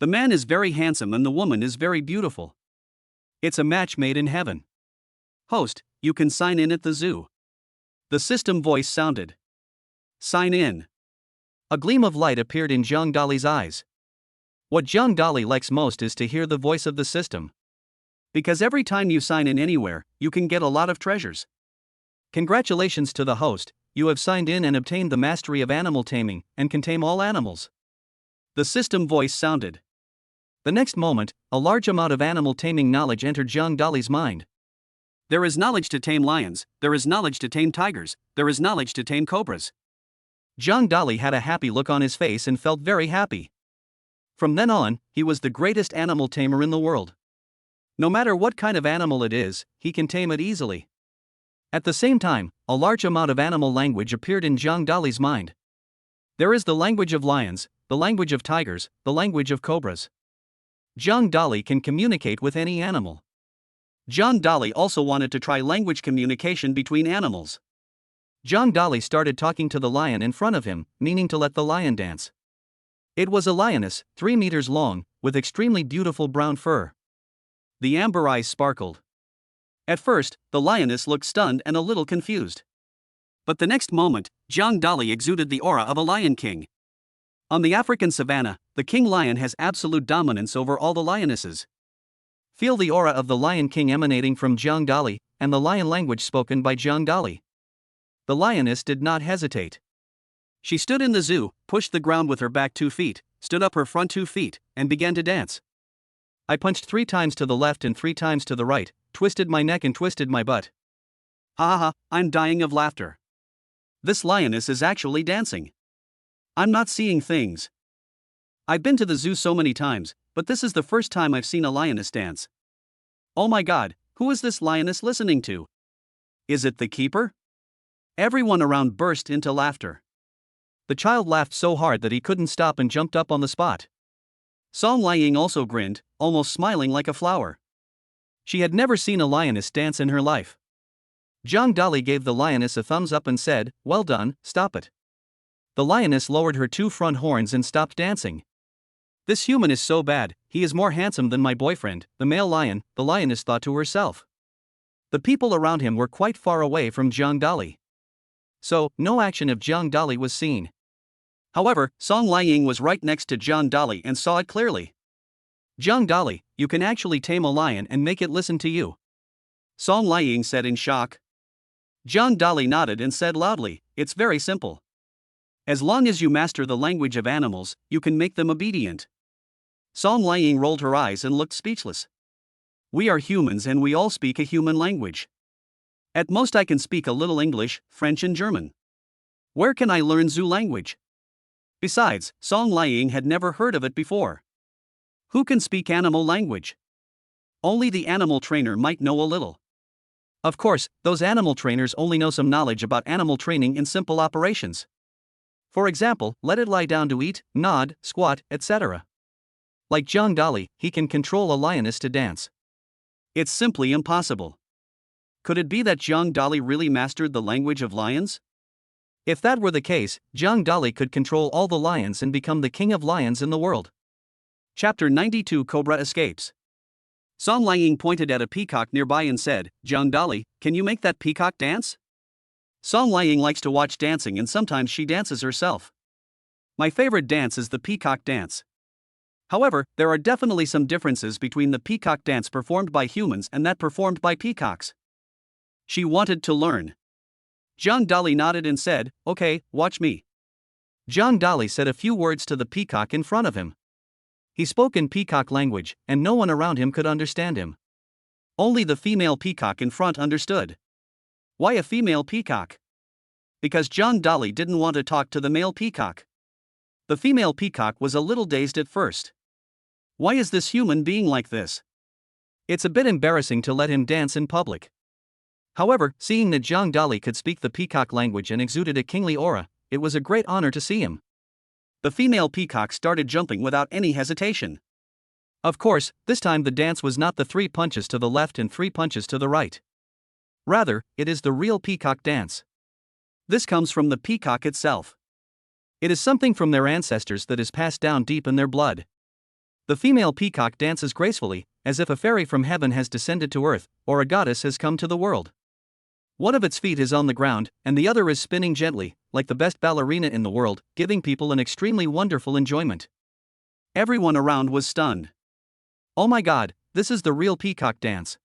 The man is very handsome and the woman is very beautiful. It's a match made in heaven. Host, you can sign in at the zoo. The system voice sounded. Sign in. A gleam of light appeared in Jiang Dali's eyes. What Jiang Dali likes most is to hear the voice of the system. Because every time you sign in anywhere, you can get a lot of treasures. Congratulations to the host, you have signed in and obtained the mastery of animal taming, and can tame all animals. The system voice sounded. The next moment, a large amount of animal taming knowledge entered Jiang Dali's mind. There is knowledge to tame lions, there is knowledge to tame tigers, there is knowledge to tame cobras. Jiang Dali had a happy look on his face and felt very happy. From then on, he was the greatest animal tamer in the world. No matter what kind of animal it is, he can tame it easily. At the same time, a large amount of animal language appeared in Zhang Dali's mind. There is the language of lions, the language of tigers, the language of cobras. Zhang Dali can communicate with any animal. Zhang Dali also wanted to try language communication between animals. Zhang Dali started talking to the lion in front of him, meaning to let the lion dance. It was a lioness, 3 meters long, with extremely beautiful brown fur. The amber eyes sparkled. At first, the lioness looked stunned and a little confused. But the next moment, Zhang Dali exuded the aura of a lion king. On the African savanna, the king lion has absolute dominance over all the lionesses. Feel the aura of the lion king emanating from Zhang Dali, and the lion language spoken by Zhang Dali. The lioness did not hesitate. She stood in the zoo, pushed the ground with her back 2 feet, stood up her front 2 feet, and began to dance. I punched 3 times to the left and 3 times to the right, twisted my neck and twisted my butt. Ha ha, I'm dying of laughter. This lioness is actually dancing. I'm not seeing things. I've been to the zoo so many times, but this is the first time I've seen a lioness dance. Oh my god, who is this lioness listening to? Is it the keeper? Everyone around burst into laughter. The child laughed so hard that he couldn't stop and jumped up on the spot. Song Liang also grinned, almost smiling like a flower. She had never seen a lioness dance in her life. Zhang Dali gave the lioness a thumbs up and said, "Well done, stop it." The lioness lowered her 2 front horns and stopped dancing. This human is so bad, he is more handsome than my boyfriend, the male lion, the lioness thought to herself. The people around him were quite far away from Zhang Dali. So, no action of Zhang Dali was seen. However, Song Liang was right next to Zhang Dali and saw it clearly. Zhang Dali, you can actually tame a lion and make it listen to you. Song Liang said in shock. Zhang Dali nodded and said loudly, "It's very simple. As long as you master the language of animals, you can make them obedient." Song Liang rolled her eyes and looked speechless. We are humans and we all speak a human language. At most I can speak a little English, French and German. Where can I learn zoo language? Besides, Song Liang had never heard of it before. Who can speak animal language? Only the animal trainer might know a little. Of course, those animal trainers only know some knowledge about animal training in simple operations. For example, let it lie down to eat, nod, squat, etc. Like Zhang Dali, he can control a lioness to dance. It's simply impossible. Could it be that Zhang Dali really mastered the language of lions? If that were the case, Zhang Dali could control all the lions and become the king of lions in the world. Chapter 92 Cobra Escapes. Song Liang pointed at a peacock nearby and said, "Zhang Dali, can you make that peacock dance?" Song Liang likes to watch dancing and sometimes she dances herself. My favorite dance is the peacock dance. However, there are definitely some differences between the peacock dance performed by humans and that performed by peacocks. She wanted to learn. Zhang Dali nodded and said, "Okay, watch me." Zhang Dali said a few words to the peacock in front of him. He spoke in peacock language, and no one around him could understand him. Only the female peacock in front understood. Why a female peacock? Because Zhang Dali didn't want to talk to the male peacock. The female peacock was a little dazed at first. Why is this human being like this? It's a bit embarrassing to let him dance in public. However, seeing that Zhang Dali could speak the peacock language and exuded a kingly aura, it was a great honor to see him. The female peacock started jumping without any hesitation. Of course, this time the dance was not the 3 punches to the left and 3 punches to the right. Rather, it is the real peacock dance. This comes from the peacock itself. It is something from their ancestors that is passed down deep in their blood. The female peacock dances gracefully, as if a fairy from heaven has descended to earth, or a goddess has come to the world. One of its feet is on the ground, and the other is spinning gently, like the best ballerina in the world, giving people an extremely wonderful enjoyment. Everyone around was stunned. Oh my god, this is the real peacock dance.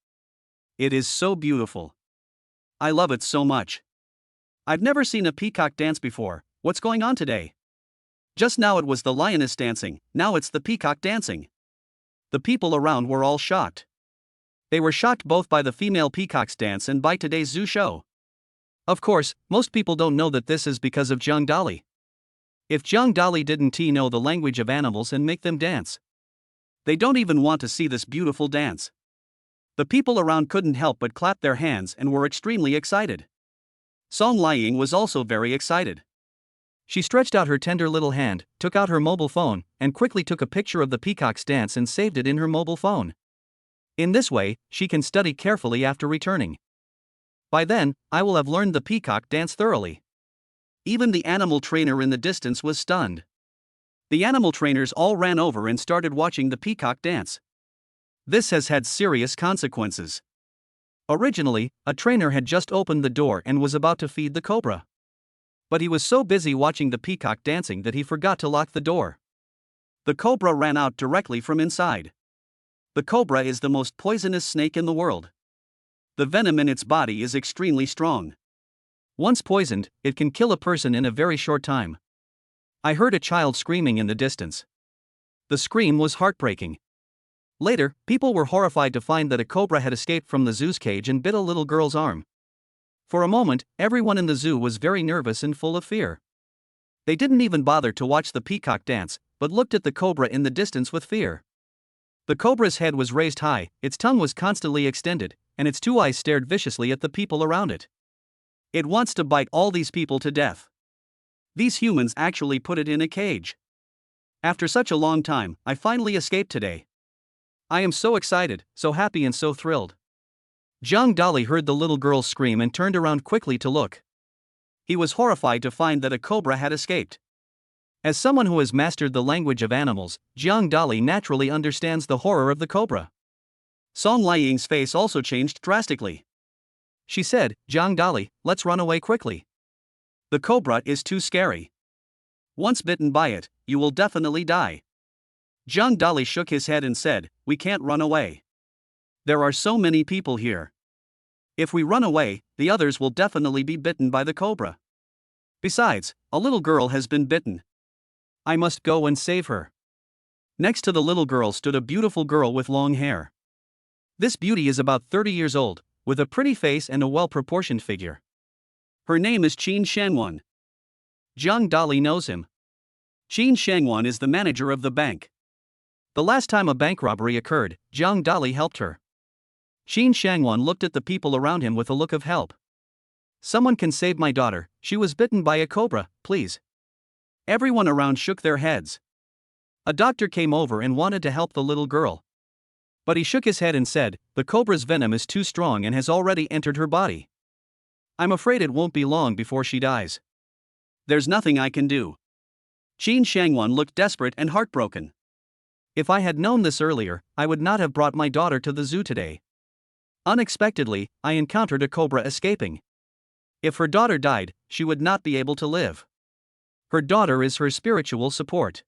It is so beautiful. I love it so much. I've never seen a peacock dance before. What's going on today? Just now it was the lioness dancing, now it's the peacock dancing. The people around were all shocked. They were shocked both by the female peacock's dance and by today's zoo show. Of course, most people don't know that this is because of Zhang Dali. If Zhang Dali didn't know the language of animals and make them dance, they don't even want to see this beautiful dance. The people around couldn't help but clap their hands and were extremely excited. Song Liang was also very excited. She stretched out her tender little hand, took out her mobile phone, and quickly took a picture of the peacock's dance and saved it in her mobile phone. In this way, she can study carefully after returning. By then, I will have learned the peacock dance thoroughly. Even the animal trainer in the distance was stunned. The animal trainers all ran over and started watching the peacock dance. This has had serious consequences. Originally, a trainer had just opened the door and was about to feed the cobra. But he was so busy watching the peacock dancing that he forgot to lock the door. The cobra ran out directly from inside. The cobra is the most poisonous snake in the world. The venom in its body is extremely strong. Once poisoned, it can kill a person in a very short time. I heard a child screaming in the distance. The scream was heartbreaking. Later, people were horrified to find that a cobra had escaped from the zoo's cage and bit a little girl's arm. For a moment, everyone in the zoo was very nervous and full of fear. They didn't even bother to watch the peacock dance, but looked at the cobra in the distance with fear. The cobra's head was raised high, its tongue was constantly extended, and its two eyes stared viciously at the people around it. It wants to bite all these people to death. These humans actually put it in a cage. After such a long time, I finally escaped today. I am so excited, so happy and so thrilled. Zhang Dali heard the little girl scream and turned around quickly to look. He was horrified to find that a cobra had escaped. As someone who has mastered the language of animals, Zhang Dali naturally understands the horror of the cobra. Song Liang's face also changed drastically. She said, "Zhang Dali, let's run away quickly. The cobra is too scary. Once bitten by it, you will definitely die." Zhang Dali shook his head and said, "We can't run away. There are so many people here. If we run away, the others will definitely be bitten by the cobra. Besides, a little girl has been bitten. I must go and save her." Next to the little girl stood a beautiful girl with long hair. This beauty is about 30 years old, with a pretty face and a well-proportioned figure. Her name is Qin Shangwan. Zhang Dali knows him. Qin Shangwan is the manager of the bank. The last time a bank robbery occurred, Zhang Dali helped her. Qin Shangwan looked at the people around him with a look of help. "Someone can save my daughter, she was bitten by a cobra, please." Everyone around shook their heads. A doctor came over and wanted to help the little girl. But he shook his head and said, "The cobra's venom is too strong and has already entered her body. I'm afraid it won't be long before she dies. There's nothing I can do." Qin Shangwan looked desperate and heartbroken. "If I had known this earlier, I would not have brought my daughter to the zoo today. Unexpectedly, I encountered a cobra escaping. If her daughter died, she would not be able to live. Her daughter is her spiritual support."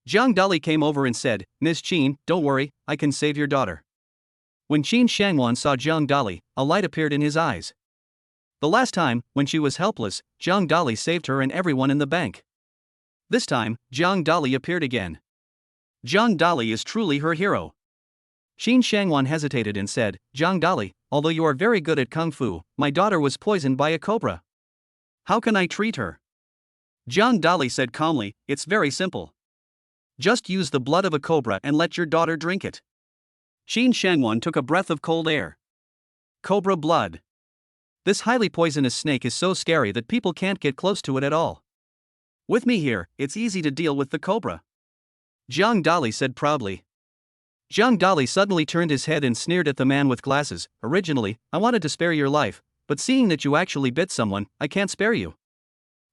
Zhang Dali came over and said, "Miss Qin, don't worry, I can save your daughter." When Qin Shangwan saw Zhang Dali, a light appeared in his eyes. The last time, when she was helpless, Zhang Dali saved her and everyone in the bank. This time, Zhang Dali appeared again. Zhang Dali is truly her hero. Qin Shangwan hesitated and said, "Zhang Dali, although you are very good at kung fu, my daughter was poisoned by a cobra. How can I treat her?" Zhang Dali said calmly, "It's very simple. Just use the blood of a cobra and let your daughter drink it." Qin Shangwan took a breath of cold air. Cobra blood. This highly poisonous snake is so scary that people can't get close to it at all. With me here, it's easy to deal with the cobra. Zhang Dali said proudly. Zhang Dali suddenly turned his head and sneered at the man with glasses. "Originally, I wanted to spare your life, but seeing that you actually bit someone, I can't spare you."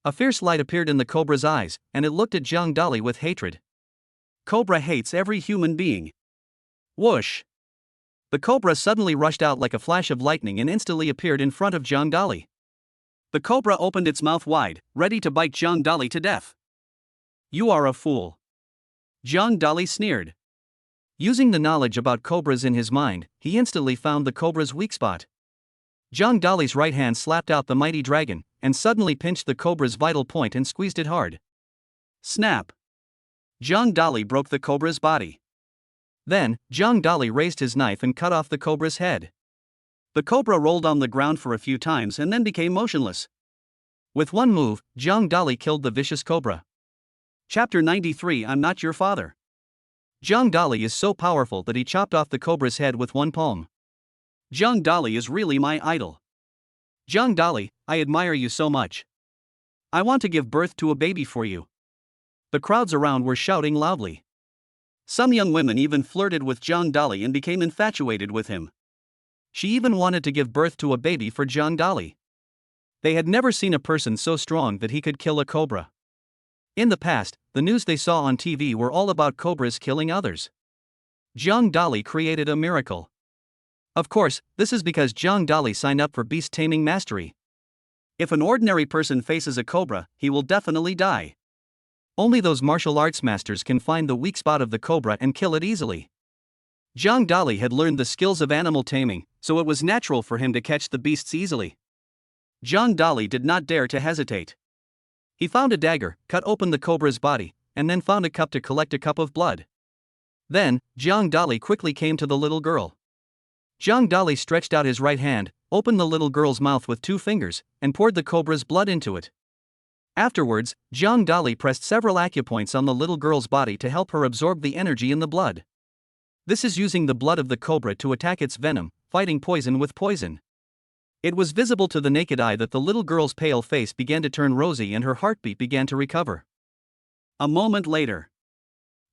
A fierce light appeared in the cobra's eyes, and it looked at Zhang Dali with hatred. Cobra hates every human being. Whoosh! The cobra suddenly rushed out like a flash of lightning and instantly appeared in front of Zhang Dali. The cobra opened its mouth wide, ready to bite Zhang Dali to death. "You are a fool." Zhang Dali sneered. Using the knowledge about cobras in his mind, he instantly found the cobra's weak spot. Zhang Dali's right hand slapped out the mighty dragon, and suddenly pinched the cobra's vital point and squeezed it hard. Snap! Zhang Dali broke the cobra's body. Then, Zhang Dali raised his knife and cut off the cobra's head. The cobra rolled on the ground for a few times and then became motionless. With one move, Zhang Dali killed the vicious cobra. Chapter 93. I'm not your father. Zhang Dali is so powerful that he chopped off the cobra's head with one palm. Zhang Dali is really my idol. Zhang Dali, I admire you so much. I want to give birth to a baby for you. The crowds around were shouting loudly. Some young women even flirted with Zhang Dali and became infatuated with him. She even wanted to give birth to a baby for Zhang Dali. They had never seen a person so strong that he could kill a cobra. In the past, the news they saw on TV were all about cobras killing others. Zhang Dali created a miracle. Of course, this is because Zhang Dali signed up for beast taming mastery. If an ordinary person faces a cobra, he will definitely die. Only those martial arts masters can find the weak spot of the cobra and kill it easily. Zhang Dali had learned the skills of animal taming, so it was natural for him to catch the beasts easily. Zhang Dali did not dare to hesitate. He found a dagger, cut open the cobra's body, and then found a cup to collect a cup of blood. Then, Zhang Dali quickly came to the little girl. Zhang Dali stretched out his right hand, opened the little girl's mouth with 2 fingers, and poured the cobra's blood into it. Afterwards, Zhang Dali pressed several acupoints on the little girl's body to help her absorb the energy in the blood. This is using the blood of the cobra to attack its venom, fighting poison with poison. It was visible to the naked eye that the little girl's pale face began to turn rosy and her heartbeat began to recover. A moment later,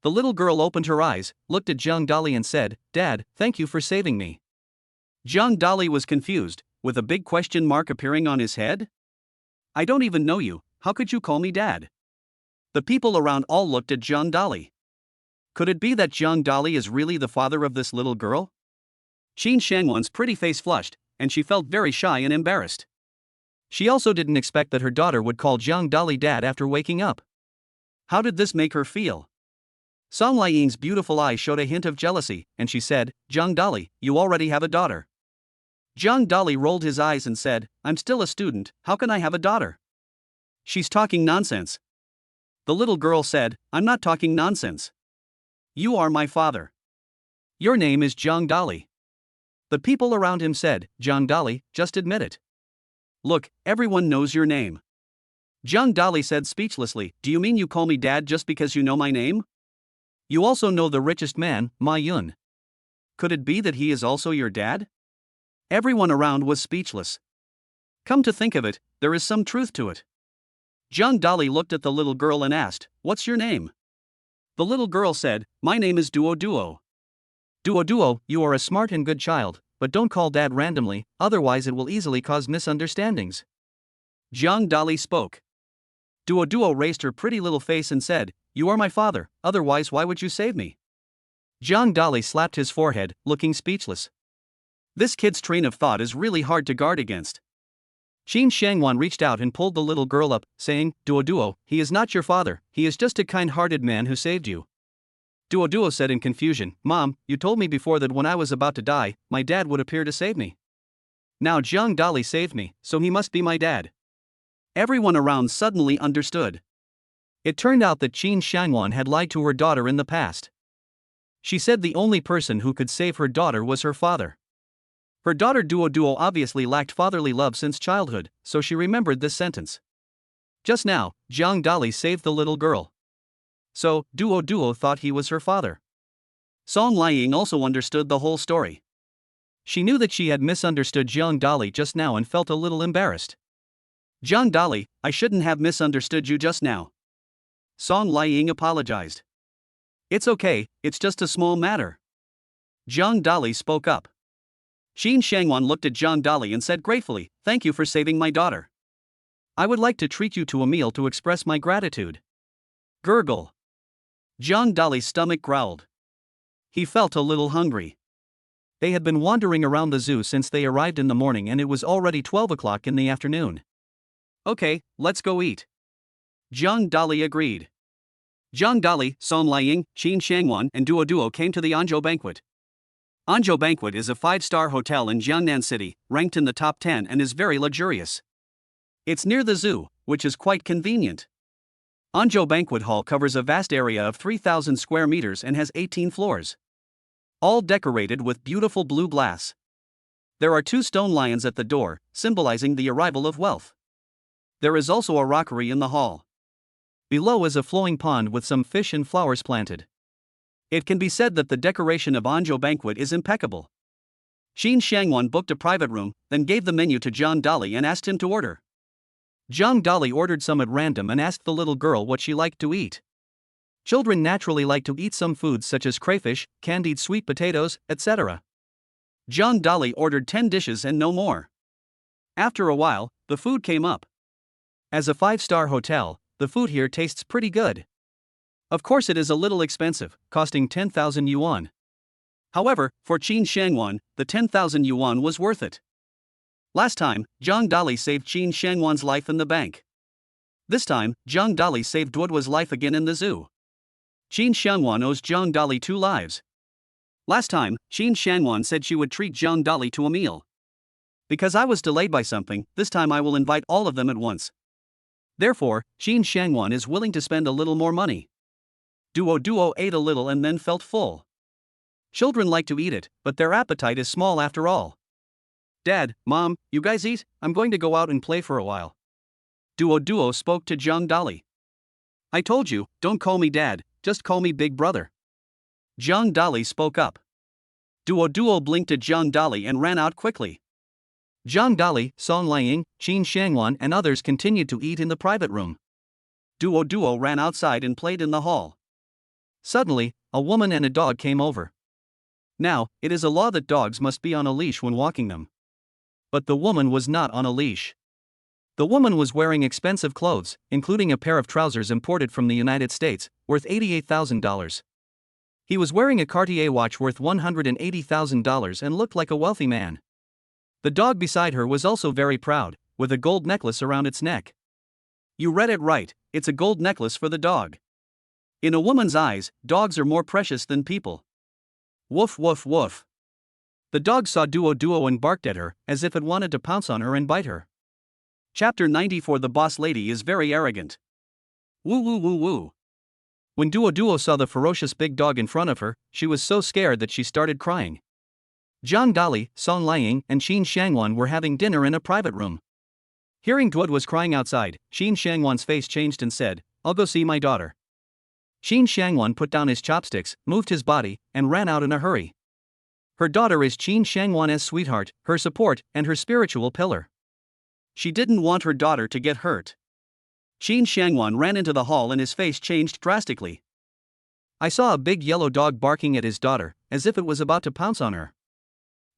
the little girl opened her eyes, looked at Zhang Dali and said, "Dad, thank you for saving me." Zhang Dali was confused, with a big question mark appearing on his head. "I don't even know you, how could you call me Dad?" The people around all looked at Zhang Dali. Could it be that Zhang Dali is really the father of this little girl? Qin Shangwan's pretty face flushed, and she felt very shy and embarrassed. She also didn't expect that her daughter would call Zhang Dali Dad after waking up. How did this make her feel? Song Liying's beautiful eyes showed a hint of jealousy, and she said, "Zhang Dali, you already have a daughter." Zhang Dali rolled his eyes and said, "I'm still a student, how can I have a daughter?" "She's talking nonsense." The little girl said, "I'm not talking nonsense. You are my father. Your name is Zhang Dali." The people around him said, "Zhang Dali, just admit it. Look, everyone knows your name." Zhang Dali said speechlessly, "Do you mean you call me Dad just because you know my name? You also know the richest man, Ma Yun. Could it be that he is also your dad?" Everyone around was speechless. Come to think of it, there is some truth to it. Zhang Dali looked at the little girl and asked, "What's your name?" The little girl said, "My name is Duo Duo." "Duo Duo, you are a smart and good child, but don't call Dad randomly, otherwise it will easily cause misunderstandings." Zhang Dali spoke. Duo Duo raised her pretty little face and said, "You are my father, otherwise why would you save me?" Zhang Dali slapped his forehead, looking speechless. This kid's train of thought is really hard to guard against. Qin Shangwan reached out and pulled the little girl up, saying, "Duo Duo, he is not your father, he is just a kind-hearted man who saved you." Duo Duo said in confusion, "Mom, you told me before that when I was about to die, my dad would appear to save me. Now Zhang Dali saved me, so he must be my dad." Everyone around suddenly understood. It turned out that Qin Shangwan had lied to her daughter in the past. She said the only person who could save her daughter was her father. Her daughter Duo Duo obviously lacked fatherly love since childhood, so she remembered this sentence. Just now, Zhang Dali saved the little girl. So, Duo Duo thought he was her father. Song Liying also understood the whole story. She knew that she had misunderstood Zhang Dali just now and felt a little embarrassed. "Zhang Dali, I shouldn't have misunderstood you just now." Song Liying apologized. "It's okay, it's just a small matter." Zhang Dali spoke up. Qin Shangwan looked at Zhang Dali and said gratefully, "Thank you for saving my daughter. I would like to treat you to a meal to express my gratitude." Gurgle. Zhang Dali's stomach growled. He felt a little hungry. They had been wandering around the zoo since they arrived in the morning and it was already 12 o'clock in the afternoon. "Okay, let's go eat." Zhang Dali agreed. Zhang Dali, Song Liying, Qin Shangwan, and Duo Duo came to the Anzhou Banquet. Anzhou Banquet is a 5-star hotel in Jiangnan City, ranked in the top 10 and is very luxurious. It's near the zoo, which is quite convenient. Anzhou Banquet Hall covers a vast area of 3,000 square meters and has 18 floors. All decorated with beautiful blue glass. There are 2 stone lions at the door, symbolizing the arrival of wealth. There is also a rockery in the hall. Below is a flowing pond with some fish and flowers planted. It can be said that the decoration of Anzhou Banquet is impeccable. Qin Shangwan booked a private room, then gave the menu to Zhang Dali and asked him to order. Zhang Dali ordered some at random and asked the little girl what she liked to eat. Children naturally like to eat some foods such as crayfish, candied sweet potatoes, etc. Zhang Dali ordered 10 dishes and no more. After a while, the food came up. As a 5-star hotel, the food here tastes pretty good. Of course it is a little expensive, costing 10,000 yuan. However, for Qin Shangwan, the 10,000 yuan was worth it. Last time, Zhang Dali saved Qin Shangwan's life in the bank. This time, Zhang Dali saved Duoduo's life again in the zoo. Qin Shangwan owes Zhang Dali 2 lives. Last time, Qin Shangwan said she would treat Zhang Dali to a meal. Because I was delayed by something, this time I will invite all of them at once. Therefore, Qin Shangwan is willing to spend a little more money. Duo ate a little and then felt full. Children like to eat it, but their appetite is small after all. Dad, Mom, you guys eat, I'm going to go out and play for a while. Duo spoke to Zhang Dali. I told you, don't call me Dad, just call me Big Brother. Zhang Dali spoke up. Duo blinked at Zhang Dali and ran out quickly. Zhang Dali, Song Liang, Qin Shangwan and others continued to eat in the private room. Duo ran outside and played in the hall. Suddenly, a woman and a dog came over. Now, it is a law that dogs must be on a leash when walking them. But the woman was not on a leash. The woman was wearing expensive clothes, including a pair of trousers imported from the United States, worth $88,000. He was wearing a Cartier watch worth $180,000 and looked like a wealthy man. The dog beside her was also very proud, with a gold necklace around its neck. You read it right, it's a gold necklace for the dog. In a woman's eyes, dogs are more precious than people. Woof woof woof. The dog saw Duo and barked at her, as if it wanted to pounce on her and bite her. Chapter 94. The boss lady is very arrogant. Woo woo woo woo. When Duo saw the ferocious big dog in front of her, she was so scared that she started crying. Zhang Dali, Song Liang, and Qin Shangwan were having dinner in a private room. Hearing Duo was crying outside, Qin Shangwan's face changed and said, I'll go see my daughter. Qin Shangwan put down his chopsticks, moved his body, and ran out in a hurry. Her daughter is Qin Shangwan's sweetheart, her support, and her spiritual pillar. She didn't want her daughter to get hurt. Qin Shangwan ran into the hall and his face changed drastically. I saw a big yellow dog barking at his daughter, as if it was about to pounce on her.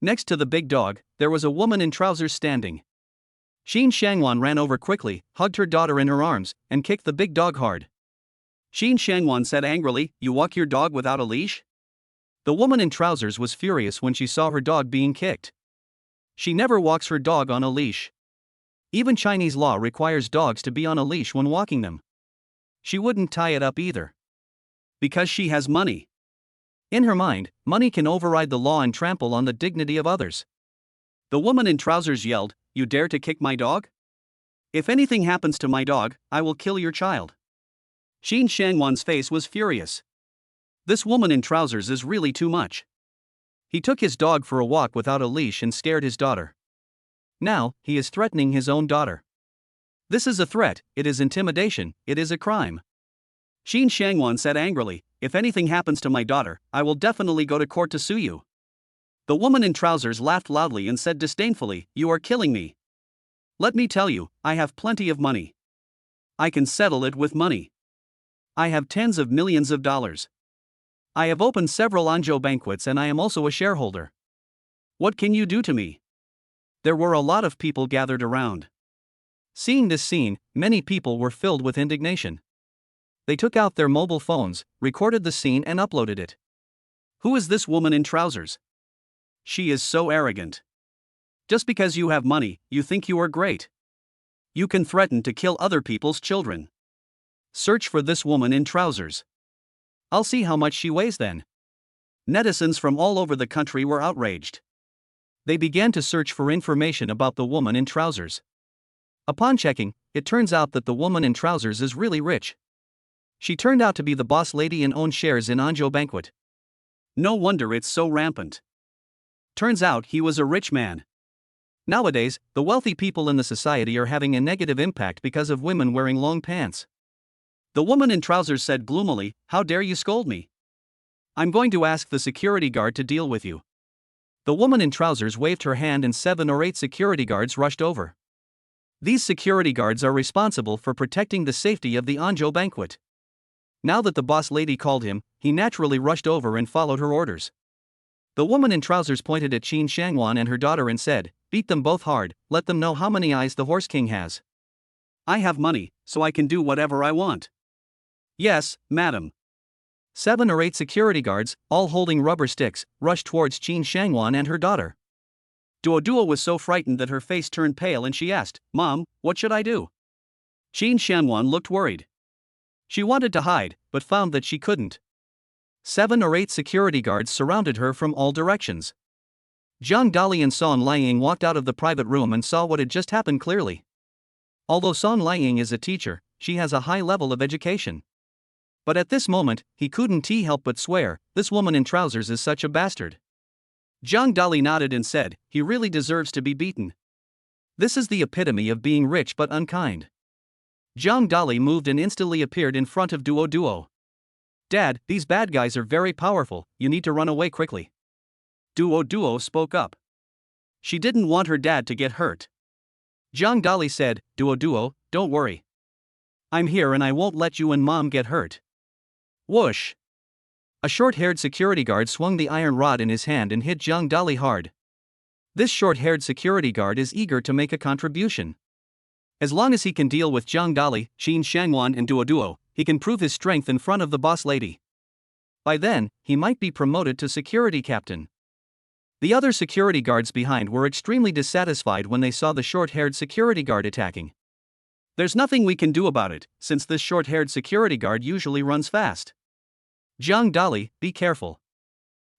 Next to the big dog, there was a woman in trousers standing. Qin Shangwan ran over quickly, hugged her daughter in her arms, and kicked the big dog hard. Qin Shangwan said angrily, You walk your dog without a leash? The woman in trousers was furious when she saw her dog being kicked. She never walks her dog on a leash. Even Chinese law requires dogs to be on a leash when walking them. She wouldn't tie it up either. Because she has money. In her mind, money can override the law and trample on the dignity of others. The woman in trousers yelled, You dare to kick my dog? If anything happens to my dog, I will kill your child. Qin Shangwan's face was furious. This woman in trousers is really too much. He took his dog for a walk without a leash and scared his daughter. Now, he is threatening his own daughter. This is a threat, it is intimidation, it is a crime. Qin Shangwan said angrily, If anything happens to my daughter, I will definitely go to court to sue you. The woman in trousers laughed loudly and said disdainfully, You are killing me. Let me tell you, I have plenty of money. I can settle it with money. I have tens of millions of dollars. I have opened several Anzhou banquets and I am also a shareholder. What can you do to me? There were a lot of people gathered around. Seeing this scene, many people were filled with indignation. They took out their mobile phones, recorded the scene and uploaded it. Who is this woman in trousers? She is so arrogant. Just because you have money, you think you are great. You can threaten to kill other people's children. Search for this woman in trousers. I'll see how much she weighs then. Netizens from all over the country were outraged. They began to search for information about the woman in trousers. Upon checking, it turns out that the woman in trousers is really rich. She turned out to be the boss lady and owned shares in Anzhou Banquet. No wonder it's so rampant. Turns out he was a rich man. Nowadays, the wealthy people in the society are having a negative impact because of women wearing long pants. The woman in trousers said gloomily, How dare you scold me? I'm going to ask the security guard to deal with you. The woman in trousers waved her hand and 7 or 8 security guards rushed over. These security guards are responsible for protecting the safety of the Anzhou banquet. Now that the boss lady called him, he naturally rushed over and followed her orders. The woman in trousers pointed at Qin Shangwan and her daughter and said, "Beat them both hard, let them know how many eyes the Horse King has. I have money, so I can do whatever I want." "Yes, madam." 7 or 8 security guards, all holding rubber sticks, rushed towards Qin Shangwan and her daughter. Duo was so frightened that her face turned pale and she asked, "Mom, what should I do?" Qin Shangwan looked worried. She wanted to hide, but found that she couldn't. 7 or 8 security guards surrounded her from all directions. Zhang Dali and Song Liang walked out of the private room and saw what had just happened clearly. Although Song Liang is a teacher, she has a high level of education. But at this moment, he couldn't help but swear, "This woman in trousers is such a bastard." Zhang Dali nodded and said, "He really deserves to be beaten. This is the epitome of being rich but unkind." Zhang Dali moved and instantly appeared in front of Duo. "Dad, these bad guys are very powerful, you need to run away quickly." Duo spoke up. She didn't want her dad to get hurt. Zhang Dali said, Duo, don't worry. I'm here and I won't let you and Mom get hurt." Whoosh! A short-haired security guard swung the iron rod in his hand and hit Zhang Dali hard. This short-haired security guard is eager to make a contribution. As long as he can deal with Zhang Dali, Qin Shangwan and Duo, he can prove his strength in front of the boss lady. By then, he might be promoted to security captain. The other security guards behind were extremely dissatisfied when they saw the short-haired security guard attacking. "There's nothing we can do about it, since this short-haired security guard usually runs fast. Zhang Dali, be careful."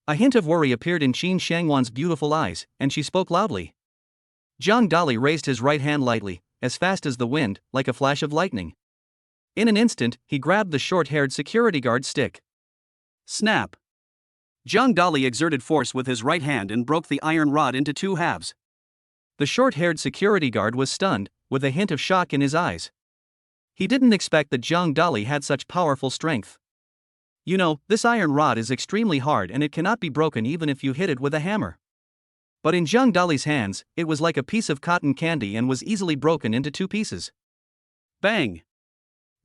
A hint of worry appeared in Qin Shangwan's beautiful eyes, and she spoke loudly. Zhang Dali raised his right hand lightly, as fast as the wind, like a flash of lightning. In an instant, he grabbed the short-haired security guard's stick. Snap! Zhang Dali exerted force with his right hand and broke the iron rod into 2 halves. The short-haired security guard was stunned, with a hint of shock in his eyes. He didn't expect that Zhang Dali had such powerful strength. "You know, this iron rod is extremely hard and it cannot be broken even if you hit it with a hammer." But in Zhang Dali's hands, it was like a piece of cotton candy and was easily broken into 2 pieces. Bang!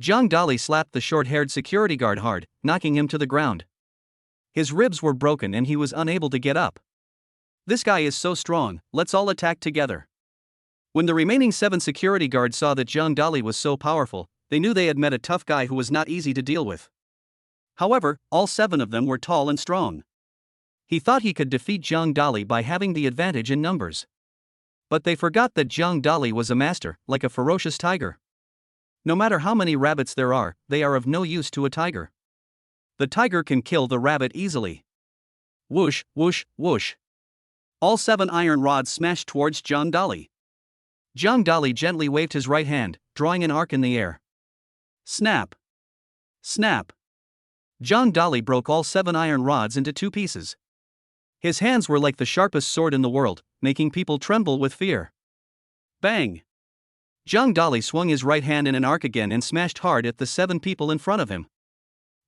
Zhang Dali slapped the short-haired security guard hard, knocking him to the ground. His ribs were broken and he was unable to get up. "This guy is so strong, let's all attack together." When the remaining 7 security guards saw that Zhang Dali was so powerful, they knew they had met a tough guy who was not easy to deal with. However, all 7 of them were tall and strong. He thought he could defeat Zhang Dali by having the advantage in numbers. But they forgot that Zhang Dali was a master, like a ferocious tiger. No matter how many rabbits there are, they are of no use to a tiger. The tiger can kill the rabbit easily. Whoosh, whoosh, whoosh. All 7 iron rods smashed towards Zhang Dali. Zhang Dali gently waved his right hand, drawing an arc in the air. Snap! Snap! Zhang Dali broke all 7 iron rods into 2 pieces. His hands were like the sharpest sword in the world, making people tremble with fear. Bang! Zhang Dali swung his right hand in an arc again and smashed hard at the 7 people in front of him.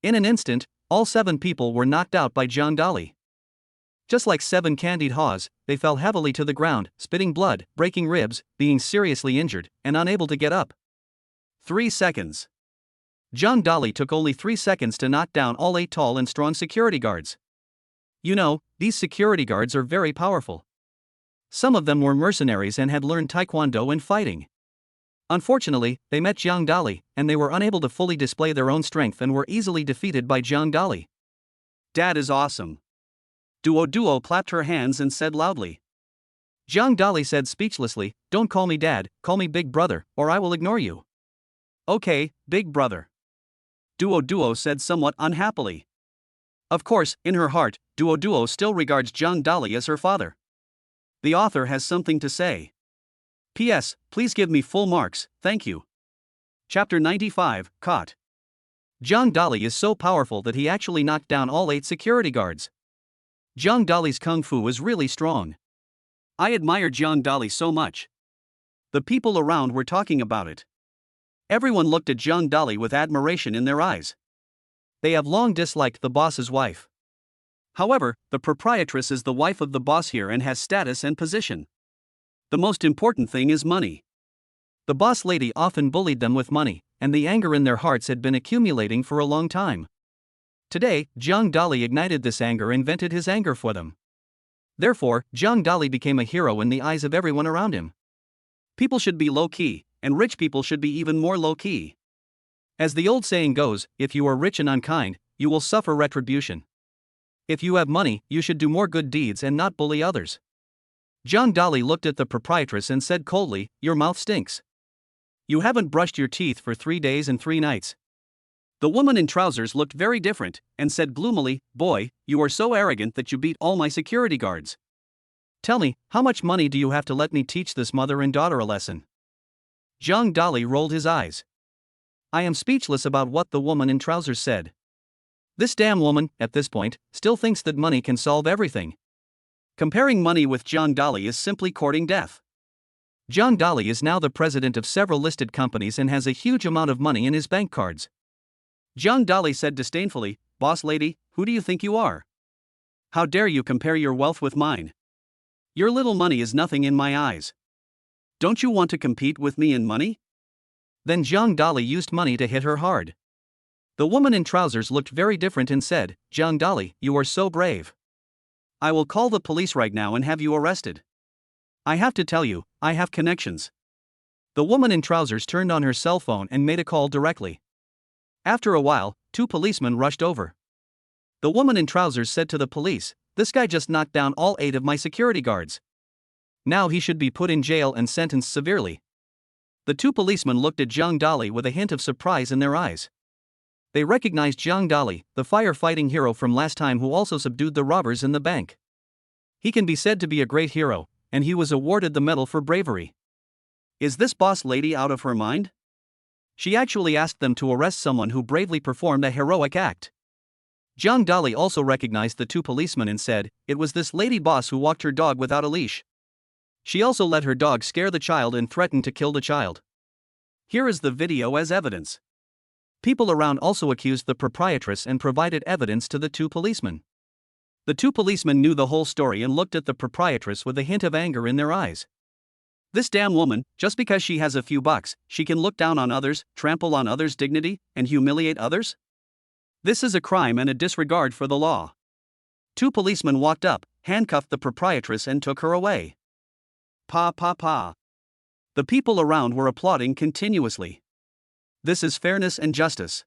In an instant, all 7 people were knocked out by Zhang Dali. Just like 7 candied haws, they fell heavily to the ground, spitting blood, breaking ribs, being seriously injured, and unable to get up. 3 seconds. Zhang Dali took only 3 seconds to knock down all 8 tall and strong security guards. You know, these security guards are very powerful. Some of them were mercenaries and had learned taekwondo and fighting. Unfortunately, they met Zhang Dali, and they were unable to fully display their own strength and were easily defeated by Zhang Dali. "Dad is awesome." Duo clapped her hands and said loudly. Zhang Dali said speechlessly, "Don't call me dad, call me big brother, or I will ignore you." "Okay, big brother." Duo said somewhat unhappily. Of course, in her heart, Duo still regards Zhang Dali as her father. The author has something to say. P.S. Please give me full marks, thank you. Chapter 95, Caught. Zhang Dali is so powerful that he actually knocked down all 8 security guards. Zhang Dali's kung fu is really strong. I admire Zhang Dali so much. The people around were talking about it. Everyone looked at Zhang Dali with admiration in their eyes. They have long disliked the boss's wife. However, the proprietress is the wife of the boss here and has status and position. The most important thing is money. The boss lady often bullied them with money, and the anger in their hearts had been accumulating for a long time. Today, Jiang Dali ignited this anger and vented his anger for them. Therefore, Jiang Dali became a hero in the eyes of everyone around him. People should be low-key, and rich people should be even more low-key. As the old saying goes, if you are rich and unkind, you will suffer retribution. If you have money, you should do more good deeds and not bully others. Jiang Dali looked at the proprietress and said coldly, "Your mouth stinks. You haven't brushed your teeth for 3 days and 3 nights." The woman in trousers looked very different, and said gloomily, "Boy, you are so arrogant that you beat all my security guards. Tell me, how much money do you have to let me teach this mother and daughter a lesson?" Jiang Dali rolled his eyes. I am speechless about what the woman in trousers said. This damn woman, at this point, still thinks that money can solve everything. Comparing money with Jiang Dali is simply courting death. Jiang Dali is now the president of several listed companies and has a huge amount of money in his bank cards. Jiang Dali said disdainfully, "Boss lady, who do you think you are? How dare you compare your wealth with mine? Your little money is nothing in my eyes. Don't you want to compete with me in money?" Then Jiang Dali used money to hit her hard. The woman in trousers looked very different and said, "Jiang Dali, you are so brave. I will call the police right now and have you arrested. I have to tell you, I have connections." The woman in trousers turned on her cell phone and made a call directly. After a while, 2 policemen rushed over. The woman in trousers said to the police, "This guy just knocked down all 8 of my security guards. Now he should be put in jail and sentenced severely." The 2 policemen looked at Jiang Dali with a hint of surprise in their eyes. They recognized Jiang Dali, the firefighting hero from last time who also subdued the robbers in the bank. He can be said to be a great hero, and he was awarded the medal for bravery. Is this boss lady out of her mind? She actually asked them to arrest someone who bravely performed a heroic act. Jiang Dali also recognized the 2 policemen and said, "It was this lady boss who walked her dog without a leash. She also let her dog scare the child and threatened to kill the child." Here is the video as evidence. People around also accused the proprietress and provided evidence to the 2 policemen. The 2 policemen knew the whole story and looked at the proprietress with a hint of anger in their eyes. This damn woman, just because she has a few bucks, she can look down on others, trample on others' dignity, and humiliate others? This is a crime and a disregard for the law. 2 policemen walked up, handcuffed the proprietress and took her away. Pa pa pa. The people around were applauding continuously. This is fairness and justice.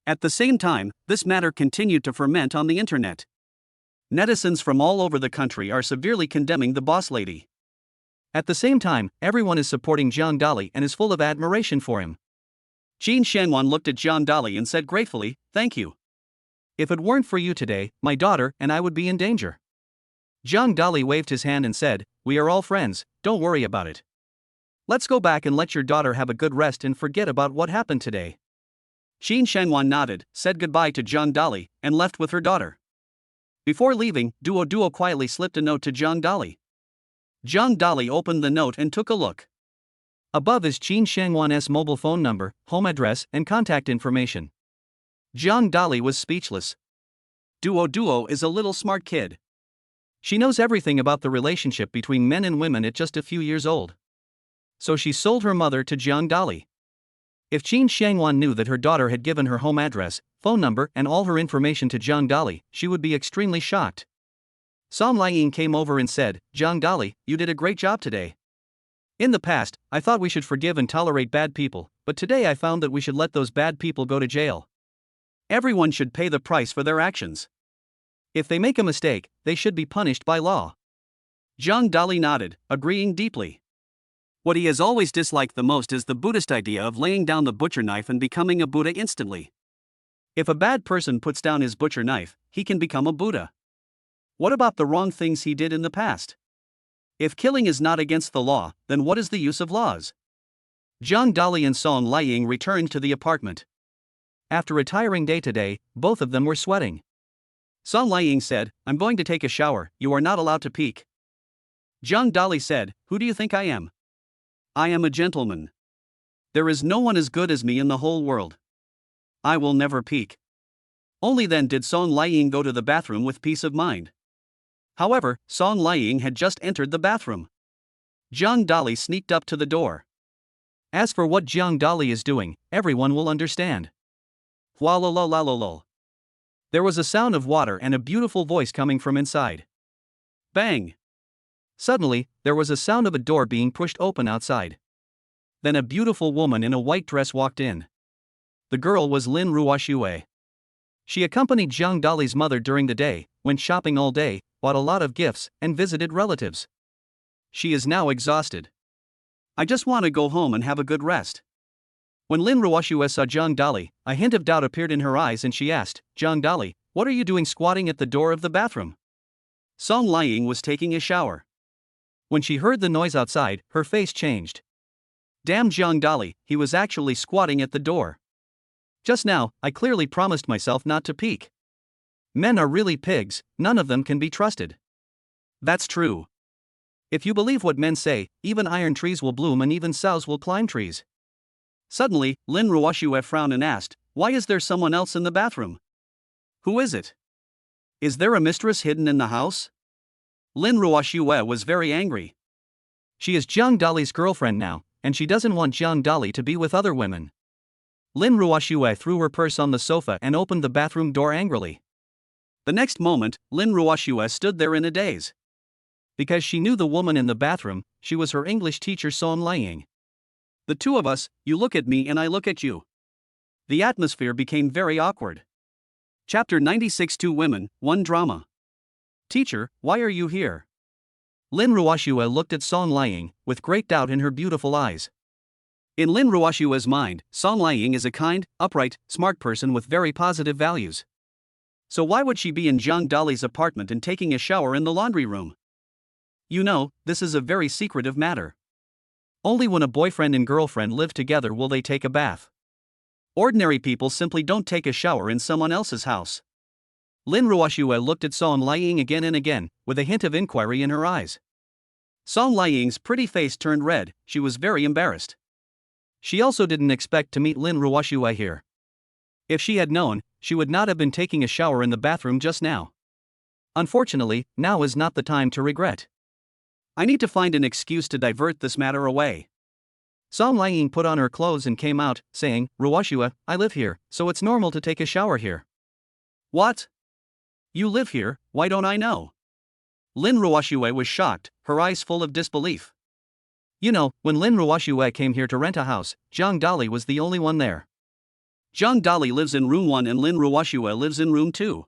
At the same time, this matter continued to ferment on the internet. Netizens from all over the country are severely condemning the boss lady. At the same time, everyone is supporting Jiang Dali and is full of admiration for him. Qin Shanwan looked at Jiang Dali and said gratefully, "Thank you. If it weren't for you today, my daughter and I would be in danger." Jiang Dali waved his hand and said, "We are all friends, don't worry about it. Let's go back and let your daughter have a good rest and forget about what happened today." Qin Shanwan nodded, said goodbye to Jiang Dali, and left with her daughter. Before leaving, Duo quietly slipped a note to Jiang Dali. Jiang Dali opened the note and took a look. Above is Qin Shangwan's mobile phone number, home address, and contact information. Jiang Dali was speechless. Duo is a little smart kid. She knows everything about the relationship between men and women at just a few years old. So she sold her mother to Jiang Dali. If Qin Shangwan knew that her daughter had given her home address, phone number, and all her information to Jiang Dali, she would be extremely shocked. Sam Liang came over and said, "Jiang Dali, you did a great job today. In the past, I thought we should forgive and tolerate bad people, but today I found that we should let those bad people go to jail. Everyone should pay the price for their actions. If they make a mistake, they should be punished by law." Jiang Dali nodded, agreeing deeply. What he has always disliked the most is the Buddhist idea of laying down the butcher knife and becoming a Buddha instantly. If a bad person puts down his butcher knife, he can become a Buddha. What about the wrong things he did in the past? If killing is not against the law, then what is the use of laws? Jiang Dali and Song Liang returned to the apartment. After a tiring day today, both of them were sweating. Song Liang said, "I'm going to take a shower, you are not allowed to peek." Jiang Dali said, "Who do you think I am? I am a gentleman. There is no one as good as me in the whole world. I will never peek." Only then did Song Liang go to the bathroom with peace of mind. However, Song Liang had just entered the bathroom. Jiang Dali sneaked up to the door. As for what Jiang Dali is doing, everyone will understand. Hualalalolol. There was a sound of water and a beautiful voice coming from inside. Bang! Suddenly, there was a sound of a door being pushed open outside. Then a beautiful woman in a white dress walked in. The girl was Lin Ruoxue. She accompanied Jiang Dali's mother during the day, went shopping all day, bought a lot of gifts, and visited relatives. She is now exhausted. I just want to go home and have a good rest. When Lin Ruoxue saw Jiang Dali, a hint of doubt appeared in her eyes and she asked, Jiang Dali, what are you doing squatting at the door of the bathroom? Song Liang was taking a shower. When she heard the noise outside, her face changed. Damn Jiang Dali, he was actually squatting at the door. Just now, I clearly promised myself not to peek. Men are really pigs, none of them can be trusted. That's true. If you believe what men say, even iron trees will bloom and even sows will climb trees. Suddenly, Lin Ruoxue frowned and asked, why is there someone else in the bathroom? Who is it? Is there a mistress hidden in the house? Lin Ruoxue was very angry. She is Jiang Dali's girlfriend now, and she doesn't want Jiang Dali to be with other women. Lin Ruoxue threw her purse on the sofa and opened the bathroom door angrily. The next moment, Lin Ruoxue stood there in a daze. Because she knew the woman in the bathroom, she was her English teacher Song Liang. The two of us, you look at me and I look at you. The atmosphere became very awkward. Chapter 96 Two Women, One Drama. Teacher, why are you here? Lin Ruoxue looked at Song Liang, with great doubt in her beautiful eyes. In Lin Ruoxue's mind, Song Liang is a kind, upright, smart person with very positive values. So why would she be in Jiang Dali's apartment and taking a shower in the laundry room? You know, this is a very secretive matter. Only when a boyfriend and girlfriend live together will they take a bath. Ordinary people simply don't take a shower in someone else's house. Lin Ruoxue looked at Song Liang again and again, with a hint of inquiry in her eyes. Song Liang's pretty face turned red, she was very embarrassed. She also didn't expect to meet Lin Ruoxue here. If she had known, she would not have been taking a shower in the bathroom just now. Unfortunately, now is not the time to regret. I need to find an excuse to divert this matter away. Song Liang put on her clothes and came out, saying, Ruoxue, I live here, so it's normal to take a shower here. What? You live here, why don't I know? Lin Ruoxue was shocked, her eyes full of disbelief. You know, when Lin Ruoxue came here to rent a house, Jiang Dali was the only one there. Jiang Dali lives in room 1 and Lin Ruoxue lives in room 2.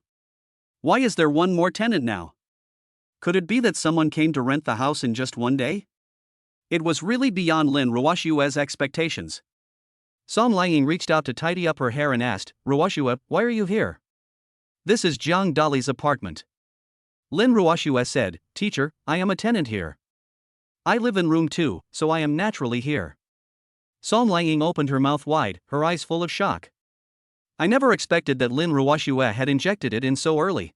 Why is there one more tenant now? Could it be that someone came to rent the house in just one day? It was really beyond Lin Ruoxue's expectations. Song Liang reached out to tidy up her hair and asked, Ruoxue, why are you here? This is Jiang Dali's apartment. Lin Ruoxue said, Teacher, I am a tenant here. I live in room 2, so I am naturally here. Song Liang opened her mouth wide, her eyes full of shock. I never expected that Lin Ruoxue had injected it in so early.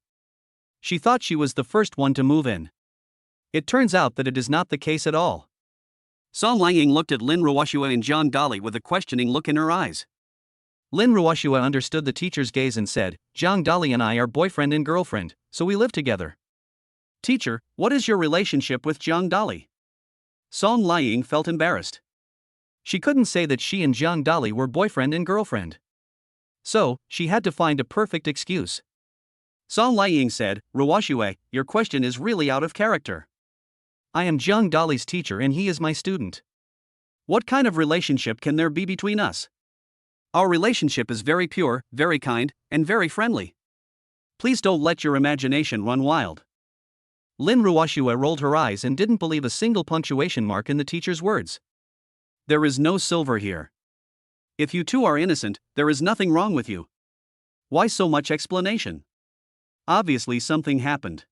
She thought she was the first one to move in. It turns out that it is not the case at all. Song Liang looked at Lin Ruoxue and Jiang Dali with a questioning look in her eyes. Lin Ruoxue understood the teacher's gaze and said, Jiang Dali and I are boyfriend and girlfriend, so we live together. Teacher, what is your relationship with Jiang Dali? Song Liang felt embarrassed. She couldn't say that she and Jiang Dali were boyfriend and girlfriend. So, she had to find a perfect excuse. Song Liang said, Ruoxue, your question is really out of character. I am Jiang Dali's teacher and he is my student. What kind of relationship can there be between us? Our relationship is very pure, very kind, and very friendly. Please don't let your imagination run wild. Lin Ruoxue rolled her eyes and didn't believe a single punctuation mark in the teacher's words. There is no silver here. If you two are innocent, there is nothing wrong with you. Why so much explanation? Obviously something happened.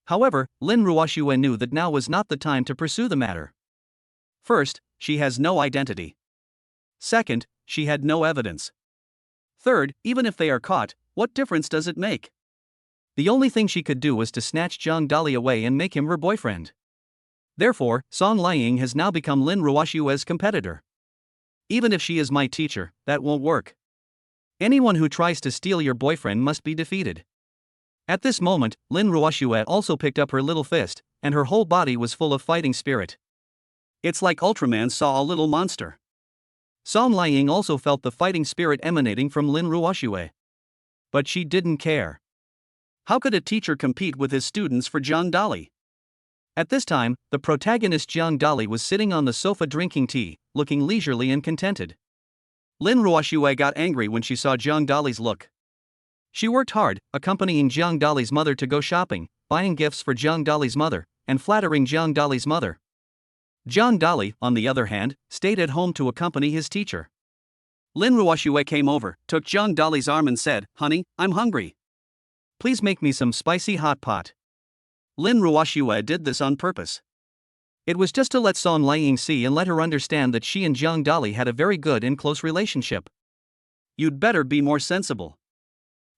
However, Lin Ruoxue knew that now was not the time to pursue the matter. First, she has no identity. Second, she had no evidence. Third, even if they are caught, what difference does it make? The only thing she could do was to snatch Jiang Dali away and make him her boyfriend. Therefore, Song Liang has now become Lin Ruoxue's competitor. Even if she is my teacher, that won't work. Anyone who tries to steal your boyfriend must be defeated. At this moment, Lin Ruoxue also picked up her little fist, and her whole body was full of fighting spirit. It's like Ultraman saw a little monster. Song Liang also felt the fighting spirit emanating from Lin Ruoxue. But she didn't care. How could a teacher compete with his students for Zhang Dali? At this time, the protagonist Zhang Dali was sitting on the sofa drinking tea, looking leisurely and contented. Lin Ruoxue got angry when she saw Zhang Dali's look. She worked hard, accompanying Zhang Dali's mother to go shopping, buying gifts for Zhang Dali's mother, and flattering Zhang Dali's mother. Zhang Dali, on the other hand, stayed at home to accompany his teacher. Lin Ruoxue came over, took Zhang Dali's arm and said, "Honey, I'm hungry. Please make me some spicy hot pot." Lin Ruoxue did this on purpose. It was just to let Song Liang see and let her understand that she and Zhang Dali had a very good and close relationship. "You'd better be more sensible.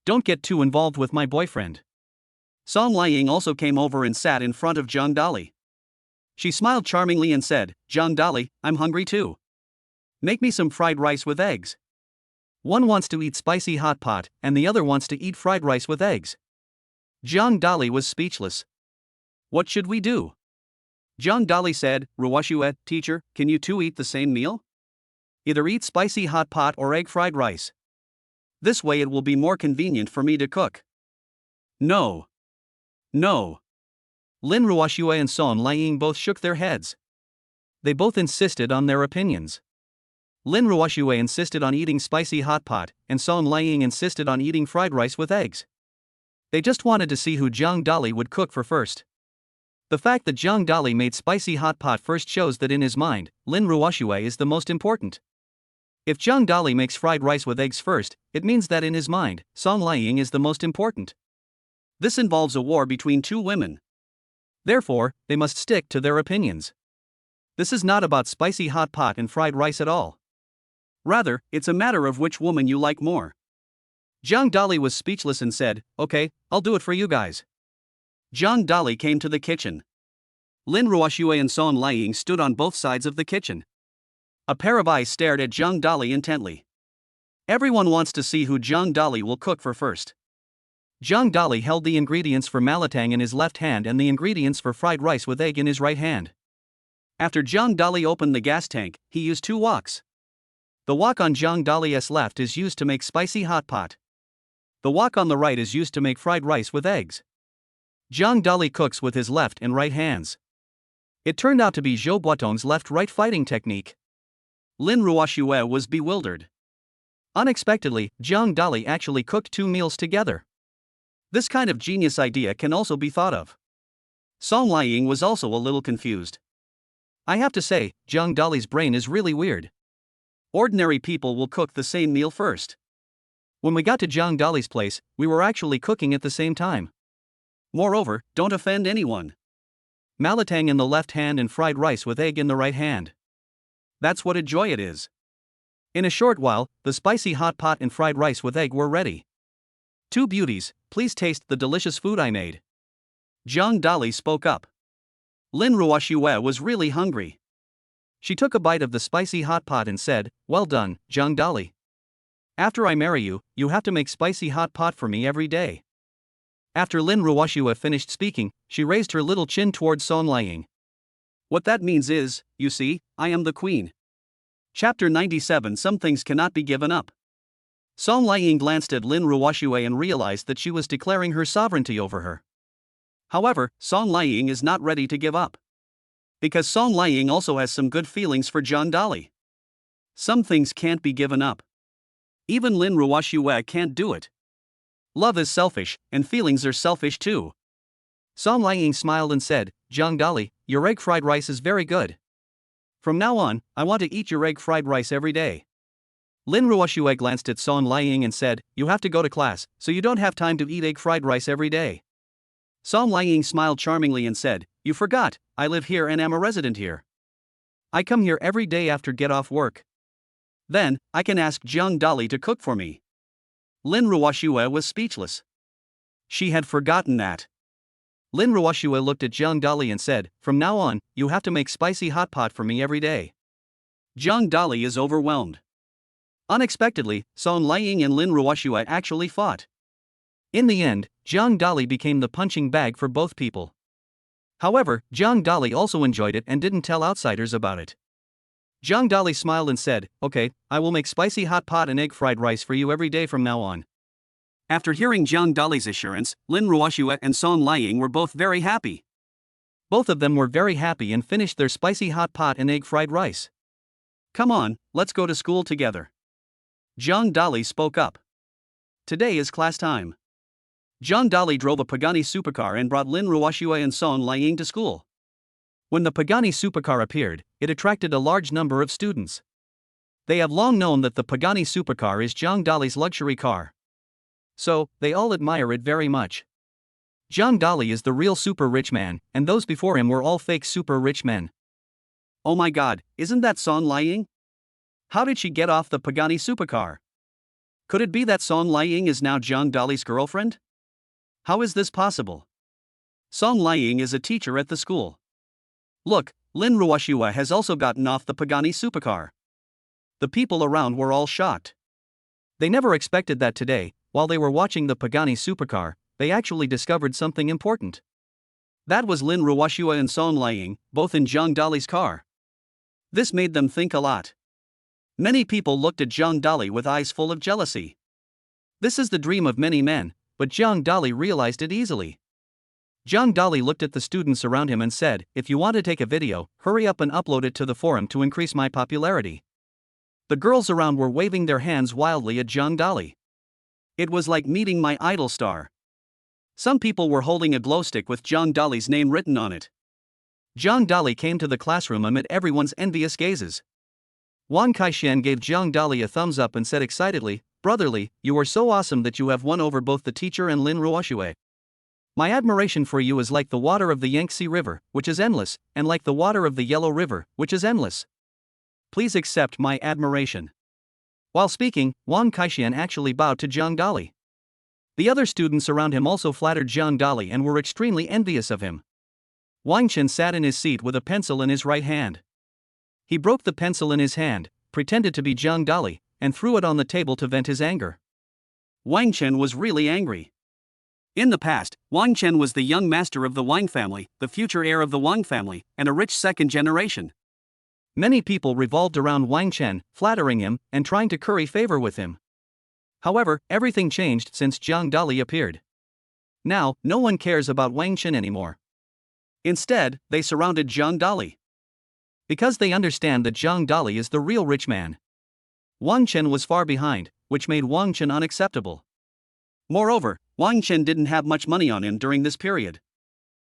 Don't get too involved with my boyfriend." Song Liang also came over and sat in front of Zhang Dali. She smiled charmingly and said, "Zhang Dali, I'm hungry too. Make me some fried rice with eggs." One wants to eat spicy hot pot, and the other wants to eat fried rice with eggs. Zhang Dali was speechless. "What should we do?" Zhang Dali said, "Ruoxue, teacher, can you two eat the same meal? Either eat spicy hot pot or egg fried rice. This way it will be more convenient for me to cook." "No. No." Lin Ruoxue and Song Liang both shook their heads. They both insisted on their opinions. Lin Ruoxue insisted on eating spicy hot pot, and Song Liang insisted on eating fried rice with eggs. They just wanted to see who Zhang Dali would cook for first. The fact that Zhang Dali made spicy hot pot first shows that in his mind, Lin Ruoxue is the most important. If Zhang Dali makes fried rice with eggs first, it means that in his mind, Song Liang is the most important. This involves a war between two women. Therefore, they must stick to their opinions. This is not about spicy hot pot and fried rice at all. Rather, it's a matter of which woman you like more. Zhang Dali was speechless and said, "Okay, I'll do it for you guys." Zhang Dali came to the kitchen. Lin Ruoxue and Song Liang stood on both sides of the kitchen. A pair of eyes stared at Zhang Dali intently. Everyone wants to see who Zhang Dali will cook for first. Zhang Dali held the ingredients for malatang in his left hand and the ingredients for fried rice with egg in his right hand. After Zhang Dali opened the gas tank, he used two woks. The wok on Zhang Dali's left is used to make spicy hot pot. The wok on the right is used to make fried rice with eggs. Zhang Dali cooks with his left and right hands. It turned out to be Zhou Buotong's left-right fighting technique. Lin Ruoxue was bewildered. Unexpectedly, Zhang Dali actually cooked two meals together. This kind of genius idea can also be thought of. Song Liang was also a little confused. I have to say, Zhang Dali's brain is really weird. Ordinary people will cook the same meal first. When we got to Zhang Dali's place, we were actually cooking at the same time. Moreover, don't offend anyone. Malatang in the left hand and fried rice with egg in the right hand. That's what a joy it is. In a short while, the spicy hot pot and fried rice with egg were ready. "Two beauties, please taste the delicious food I made." Zhang Dali spoke up. Lin Ruoxue was really hungry. She took a bite of the spicy hot pot and said, "Well done, Zhang Dali. After I marry you, you have to make spicy hot pot for me every day." After Lin Ruoxue finished speaking, she raised her little chin towards Song Liang. "What that means is, you see, I am the queen." Chapter 97. Some things cannot be given up. Song Liang glanced at Lin Ruoxue and realized that she was declaring her sovereignty over her. However, Song Liang is not ready to give up. Because Song Liang also has some good feelings for Zhang Dali. Some things can't be given up. Even Lin Ruoxue can't do it. Love is selfish, and feelings are selfish too. Song Liang smiled and said, "Zhang Dali, your egg fried rice is very good. From now on, I want to eat your egg fried rice every day." Lin Ruoxue glanced at Song Liang and said, "You have to go to class, so you don't have time to eat egg fried rice every day." Song Liang smiled charmingly and said, "You forgot, I live here and am a resident here. I come here every day after get off work. Then, I can ask Zhang Dali to cook for me." Lin Ruoxue was speechless. She had forgotten that. Lin Ruoxue looked at Zhang Dali and said, "From now on, you have to make spicy hot pot for me every day." Zhang Dali is overwhelmed. Unexpectedly, Song Liang and Lin Ruoxue actually fought. In the end, Zhang Dali became the punching bag for both people. However, Zhang Dali also enjoyed it and didn't tell outsiders about it. Zhang Dali smiled and said, "Okay, I will make spicy hot pot and egg fried rice for you every day from now on." After hearing Zhang Dali's assurance, Lin Ruoxue and Song Liang were both very happy. Both of them were very happy and finished their spicy hot pot and egg fried rice. "Come on, let's go to school together." Zhang Dali spoke up. "Today is class time." Zhang Dali drove a Pagani supercar and brought Lin Ruoxue and Song Liang to school. When the Pagani supercar appeared, it attracted a large number of students. They have long known that the Pagani supercar is Zhang Dali's luxury car. So, they all admire it very much. Zhang Dali is the real super rich man, and those before him were all fake super rich men. Oh my god, isn't that Song Liang? How did she get off the Pagani supercar? Could it be that Song Liang is now Zhang Dali's girlfriend? How is this possible? Song Liang is a teacher at the school. Look, Lin Ruoxue has also gotten off the Pagani supercar. The people around were all shocked. They never expected that today, while they were watching the Pagani supercar, they actually discovered something important. That was Lin Ruoxue and Song Liang, both in Zhang Dali's car. This made them think a lot. Many people looked at Zhang Dali with eyes full of jealousy. This is the dream of many men, but Zhang Dali realized it easily. Zhang Dali looked at the students around him and said, "If you want to take a video, hurry up and upload it to the forum to increase my popularity." The girls around were waving their hands wildly at Zhang Dali. It was like meeting my idol star. Some people were holding a glow stick with Zhang Dali's name written on it. Zhang Dali came to the classroom amid everyone's envious gazes. Wang Kaixian gave Zhang Dali a thumbs up and said excitedly, "Brotherly, you are so awesome that you have won over both the teacher and Lin Ruoxue. My admiration for you is like the water of the Yangtze River, which is endless, and like the water of the Yellow River, which is endless. Please accept my admiration." While speaking, Wang Kaixian actually bowed to Zhang Dali. The other students around him also flattered Zhang Dali and were extremely envious of him. Wang Chen sat in his seat with a pencil in his right hand. He broke the pencil in his hand, pretended to be Zhang Dali, and threw it on the table to vent his anger. Wang Chen was really angry. In the past, Wang Chen was the young master of the Wang family, the future heir of the Wang family, and a rich second generation. Many people revolved around Wang Chen, flattering him and trying to curry favor with him. However, everything changed since Zhang Dali appeared. Now, no one cares about Wang Chen anymore. Instead, they surrounded Zhang Dali. Because they understand that Zhang Dali is the real rich man. Wang Chen was far behind, which made Wang Chen unacceptable. Moreover, Wang Chen didn't have much money on him during this period.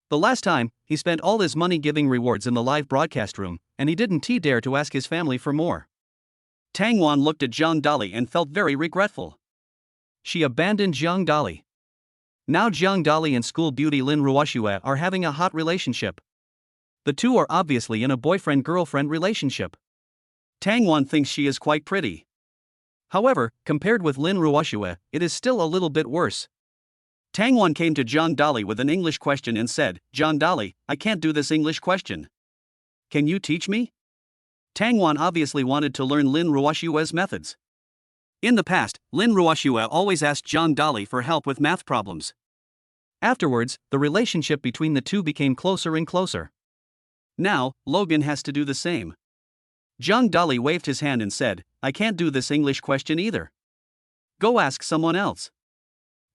The last time, he spent all his money giving rewards in the live broadcast room, and he didn't dare to ask his family for more. Tang Wan looked at Zhang Dali and felt very regretful. She abandoned Zhang Dali. Now Zhang Dali and school beauty Lin Ruoxue are having a hot relationship. The two are obviously in a boyfriend-girlfriend relationship. Tang Wan thinks she is quite pretty. However, compared with Lin Ruoxue, it is still a little bit worse. Tang Wan came to Zhang Dali with an English question and said, "Zhang Dali, I can't do this English question. Can you teach me?" Tang Wan obviously wanted to learn Lin Ruoxue's methods. In the past, Lin Ruoxue always asked Zhang Dali for help with math problems. Afterwards, the relationship between the two became closer and closer. Now, Logan has to do the same. Zhang Dali waved his hand and said, "I can't do this English question either. Go ask someone else."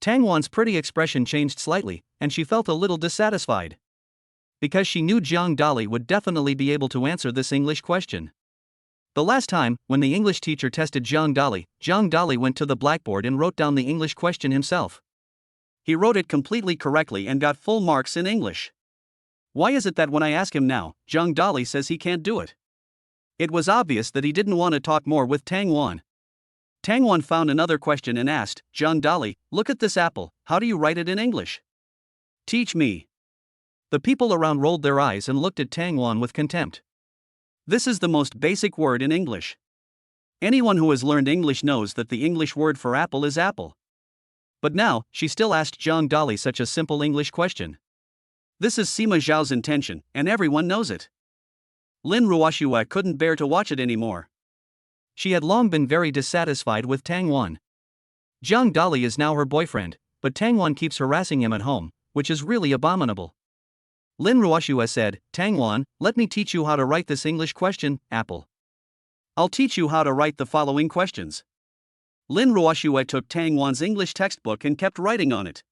Tang Wan's pretty expression changed slightly, and she felt a little dissatisfied. Because she knew Zhang Dali would definitely be able to answer this English question. The last time, when the English teacher tested Zhang Dali went to the blackboard and wrote down the English question himself. He wrote it completely correctly and got full marks in English. Why is it that when I ask him now, Zhang Dali says he can't do it? It was obvious that he didn't want to talk more with Tang Wan. Tang Wan found another question and asked, "Zhang Dali, look at this apple, how do you write it in English? Teach me." The people around rolled their eyes and looked at Tang Wan with contempt. This is the most basic word in English. Anyone who has learned English knows that the English word for apple is apple. But now, she still asked Zhang Dali such a simple English question. This is Sima Zhao's intention, and everyone knows it. Lin Ruoxue couldn't bear to watch it anymore. She had long been very dissatisfied with Tang Wan. Jiang Dali is now her boyfriend, but Tang Wan keeps harassing him at home, which is really abominable. Lin Ruoxue said, "Tang Wan, let me teach you how to write this English question, apple. I'll teach you how to write the following questions." Lin Ruoxue took Tang Wan's English textbook and kept writing on it.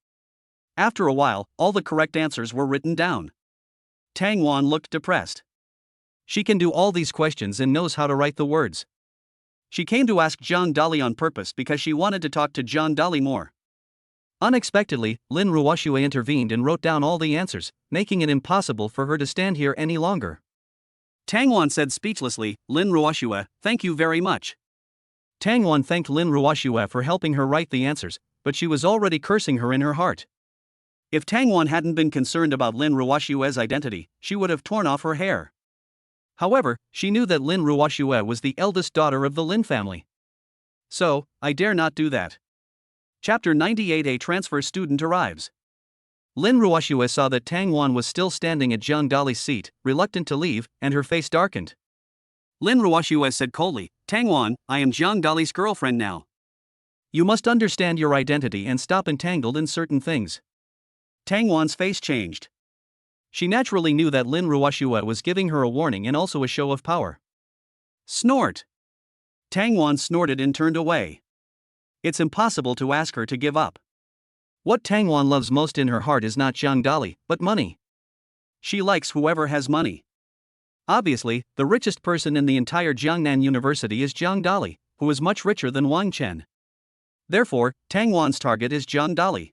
After a while, all the correct answers were written down. Tang Wan looked depressed. She can do all these questions and knows how to write the words. She came to ask Jiang Dali on purpose because she wanted to talk to Jiang Dali more. Unexpectedly, Lin Ruoxue intervened and wrote down all the answers, making it impossible for her to stand here any longer. Tang Wan said speechlessly, "Lin Ruoxue, thank you very much." Tang Wan thanked Lin Ruoxue for helping her write the answers, but she was already cursing her in her heart. If Tang Wan hadn't been concerned about Lin Ruoxue's identity, she would have torn off her hair. However, she knew that Lin Ruoxue was the eldest daughter of the Lin family. So, I dare not do that. Chapter 98. A transfer student arrives. Lin Ruoxue saw that Tang Wan was still standing at Jiang Dali's seat, reluctant to leave, and her face darkened. Lin Ruoxue said coldly, "Tang Wan, I am Jiang Dali's girlfriend now. You must understand your identity and stop entangled in certain things." Tang Wan's face changed. She naturally knew that Lin Ruoxue was giving her a warning and also a show of power. Snort! Tang Wan snorted and turned away. It's impossible to ask her to give up. What Tang Wan loves most in her heart is not Jiang Dali, but money. She likes whoever has money. Obviously, the richest person in the entire Jiangnan University is Jiang Dali, who is much richer than Wang Chen. Therefore, Tang Wan's target is Jiang Dali.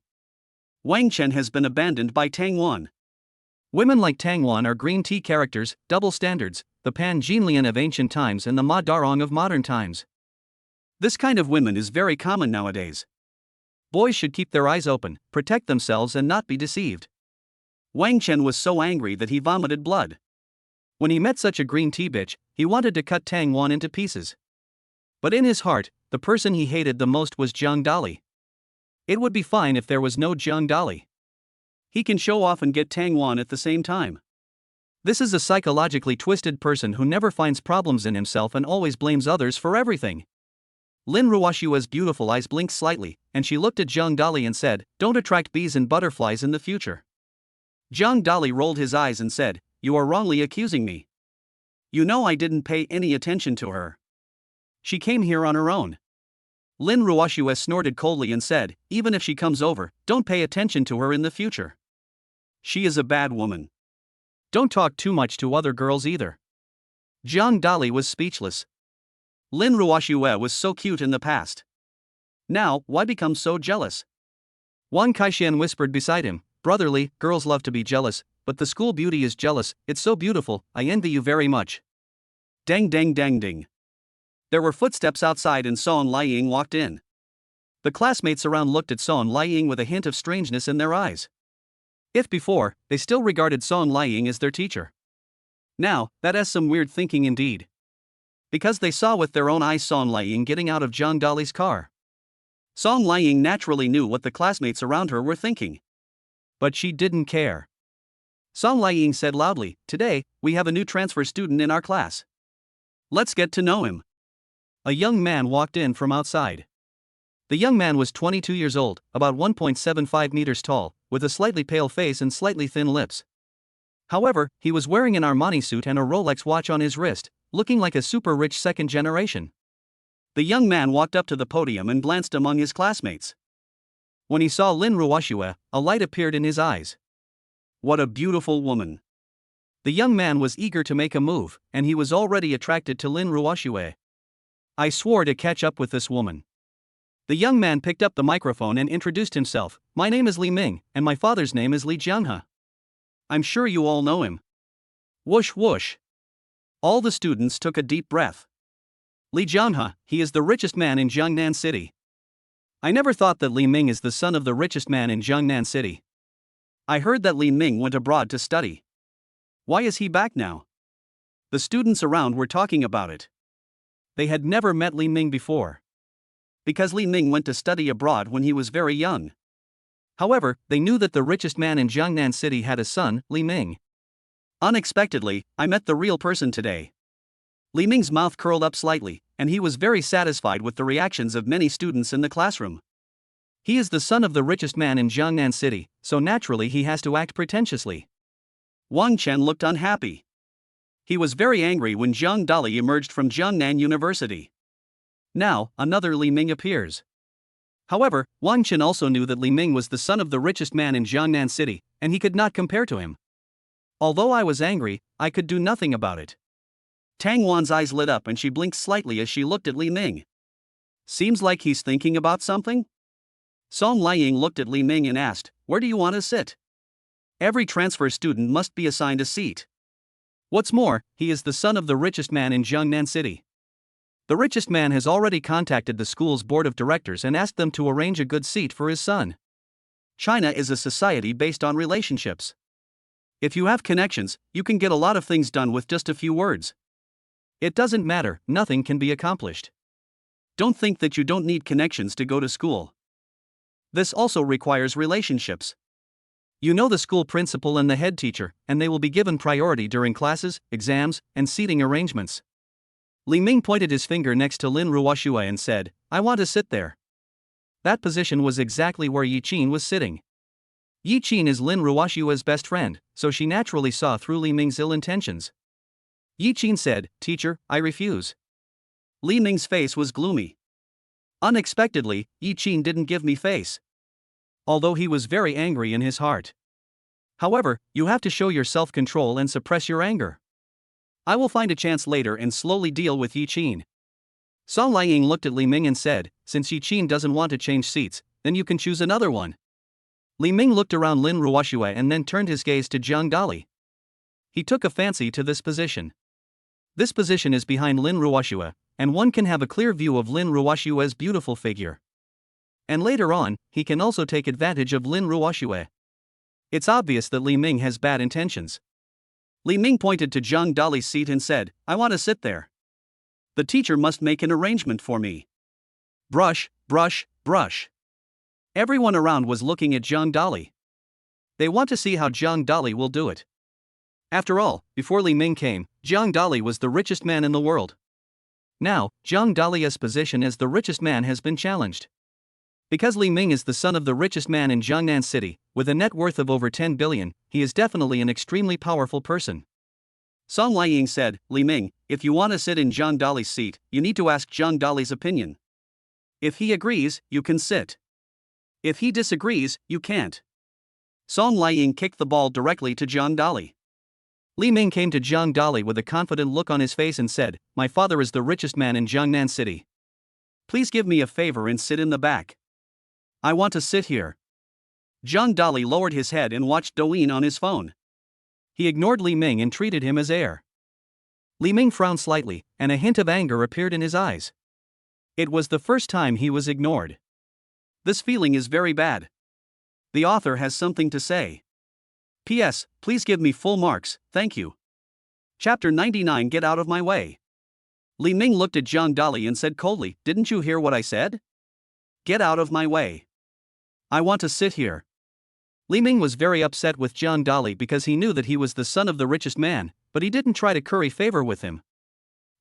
Wang Chen has been abandoned by Tang Wan. Women like Tang Wan are green tea characters, double standards, the Pan Jinlian of ancient times and the Ma Darong of modern times. This kind of women is very common nowadays. Boys should keep their eyes open, protect themselves and not be deceived. Wang Chen was so angry that he vomited blood. When he met such a green tea bitch, he wanted to cut Tang Wan into pieces. But in his heart, the person he hated the most was Jiang Dali. It would be fine if there was no Jiang Dali. He can show off and get Tang Wan at the same time. This is a psychologically twisted person who never finds problems in himself and always blames others for everything. Lin Ruoxue's beautiful eyes blinked slightly, and she looked at Jiang Dali and said, "Don't attract bees and butterflies in the future." Jiang Dali rolled his eyes and said, "You are wrongly accusing me. You know I didn't pay any attention to her. She came here on her own." Lin Ruoxue snorted coldly and said, "Even if she comes over, don't pay attention to her in the future. She is a bad woman. Don't talk too much to other girls either." Jiang Dali was speechless. Lin Ruoxue was so cute in the past. Now, why become so jealous? Wang Kaixian whispered beside him, "Brotherly, girls love to be jealous, but the school beauty is jealous. It's so beautiful, I envy you very much." Dang dang dang ding. There were footsteps outside and Song Liying walked in. The classmates around looked at Song Liying with a hint of strangeness in their eyes. If before, they still regarded Song Liying as their teacher. Now, that has some weird thinking indeed. Because they saw with their own eyes Song Liying getting out of Jiang Dali's car. Song Liying naturally knew what the classmates around her were thinking. But she didn't care. Song Liying said loudly, "Today, we have a new transfer student in our class. Let's get to know him." A young man walked in from outside. The young man was 22 years old, about 1.75 meters tall, with a slightly pale face and slightly thin lips. However, he was wearing an Armani suit and a Rolex watch on his wrist, looking like a super-rich second generation. The young man walked up to the podium and glanced among his classmates. When he saw Lin Ruoxue, a light appeared in his eyes. What a beautiful woman. The young man was eager to make a move, and he was already attracted to Lin Ruoxue. I swore to catch up with this woman. The young man picked up the microphone and introduced himself. "My name is Li Ming, and my father's name is Li Jianghe. I'm sure you all know him." Whoosh whoosh. All the students took a deep breath. Li Jianghe, he is the richest man in Jiangnan City. I never thought that Li Ming is the son of the richest man in Jiangnan City. I heard that Li Ming went abroad to study. Why is he back now? The students around were talking about it. They had never met Li Ming before. Because Li Ming went to study abroad when he was very young. However, they knew that the richest man in Jiangnan City had a son, Li Ming. Unexpectedly, I met the real person today. Li Ming's mouth curled up slightly, and he was very satisfied with the reactions of many students in the classroom. He is the son of the richest man in Jiangnan City, so naturally he has to act pretentiously. Wang Chen looked unhappy. He was very angry when Zhang Dali emerged from Jiangnan University. Now, another Li Ming appears. However, Wang Chen also knew that Li Ming was the son of the richest man in Jiangnan City, and he could not compare to him. Although I was angry, I could do nothing about it. Tang Wan's eyes lit up and she blinked slightly as she looked at Li Ming. Seems like he's thinking about something? Song Liang looked at Li Ming and asked, "Where do you want to sit?" Every transfer student must be assigned a seat. What's more, he is the son of the richest man in Jiangnan City. The richest man has already contacted the school's board of directors and asked them to arrange a good seat for his son. China is a society based on relationships. If you have connections, you can get a lot of things done with just a few words. It doesn't matter, nothing can be accomplished. Don't think that you don't need connections to go to school. This also requires relationships. You know the school principal and the head teacher, and they will be given priority during classes, exams, and seating arrangements. Li Ming pointed his finger next to Lin Ruoxue and said, "I want to sit there." That position was exactly where Yi Qin was sitting. Yi Qin is Lin Ruoxue's best friend, so she naturally saw through Li Ming's ill intentions. Yi Qin said, "Teacher, I refuse." Li Ming's face was gloomy. Unexpectedly, Yi Qin didn't give me face. Although he was very angry in his heart. However, you have to show your self-control and suppress your anger. I will find a chance later and slowly deal with Yi Qin. Song Liang looked at Li Ming and said, "Since Yi Qin doesn't want to change seats, then you can choose another one." Li Ming looked around Lin Ruoxue and then turned his gaze to Zhang Dali. He took a fancy to this position. This position is behind Lin Ruoxue, and one can have a clear view of Lin Ruoxue's beautiful figure. And later on, he can also take advantage of Lin Ruoxue. It's obvious that Li Ming has bad intentions. Li Ming pointed to Zhang Dali's seat and said, "I want to sit there. The teacher must make an arrangement for me." Brush, brush, brush. Everyone around was looking at Zhang Dali. They want to see how Zhang Dali will do it. After all, before Li Ming came, Zhang Dali was the richest man in the world. Now, Zhang Dali's position as the richest man has been challenged. Because Li Ming is the son of the richest man in Jiangnan City, with a net worth of over 10 billion, he is definitely an extremely powerful person. Song Liang said, "Li Ming, if you want to sit in Zhang Dali's seat, you need to ask Zhang Dali's opinion. If he agrees, you can sit. If he disagrees, you can't." Song Liang kicked the ball directly to Zhang Dali. Li Ming came to Zhang Dali with a confident look on his face and said, "My father is the richest man in Jiangnan City. Please give me a favor and sit in the back. I want to sit here." Zhang Dali lowered his head and watched Douyin on his phone. He ignored Li Ming and treated him as heir. Li Ming frowned slightly, and a hint of anger appeared in his eyes. It was the first time he was ignored. This feeling is very bad. The author has something to say. P.S. Please give me full marks, thank you. Chapter 99. Get out of my way. Li Ming looked at Zhang Dali and said coldly, "Didn't you hear what I said? Get out of my way. I want to sit here." Li Ming was very upset with Zhang Dali because he knew that he was the son of the richest man, but he didn't try to curry favor with him.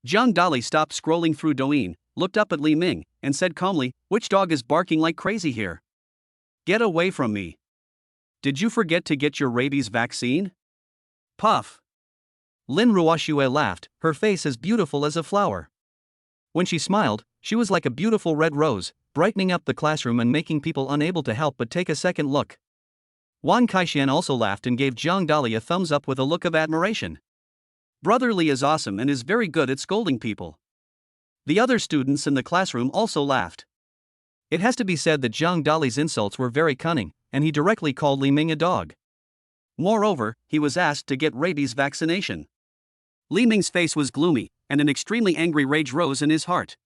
Zhang Dali stopped scrolling through Douyin, looked up at Li Ming, and said calmly, "Which dog is barking like crazy here? Get away from me. Did you forget to get your rabies vaccine?" Puff. Lin Ruoxue laughed, her face as beautiful as a flower. When she smiled, she was like a beautiful red rose, brightening up the classroom and making people unable to help but take a second look. Wang Kaixian also laughed and gave Zhang Dali a thumbs up with a look of admiration. Brother Li is awesome and is very good at scolding people. The other students in the classroom also laughed. It has to be said that Zhang Dali's insults were very cunning, and he directly called Li Ming a dog. Moreover, he was asked to get rabies vaccination. Li Ming's face was gloomy, and an extremely angry rage rose in his heart.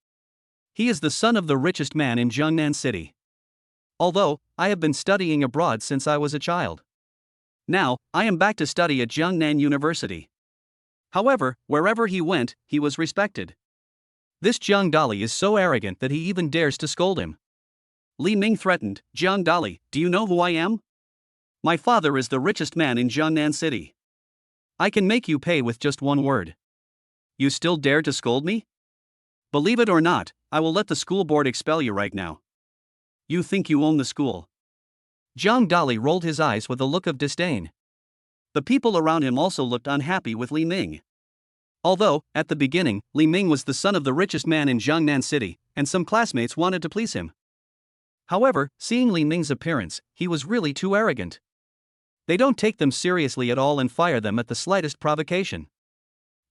He is the son of the richest man in Jiangnan City. Although, I have been studying abroad since I was a child. Now, I am back to study at Jiangnan University. However, wherever he went, he was respected. This Zhang Dali is so arrogant that he even dares to scold him. Li Ming threatened, "Zhang Dali, do you know who I am? My father is the richest man in Jiangnan City. I can make you pay with just one word. You still dare to scold me? Believe it or not, I will let the school board expel you right now. You think you own the school? Zhang Dali rolled his eyes with a look of disdain. The people around him also looked unhappy with Li Ming. Although, at the beginning, Li Ming was the son of the richest man in Jiangnan City, and some classmates wanted to please him. However, seeing Li Ming's appearance, he was really too arrogant. They don't take them seriously at all and fire them at the slightest provocation.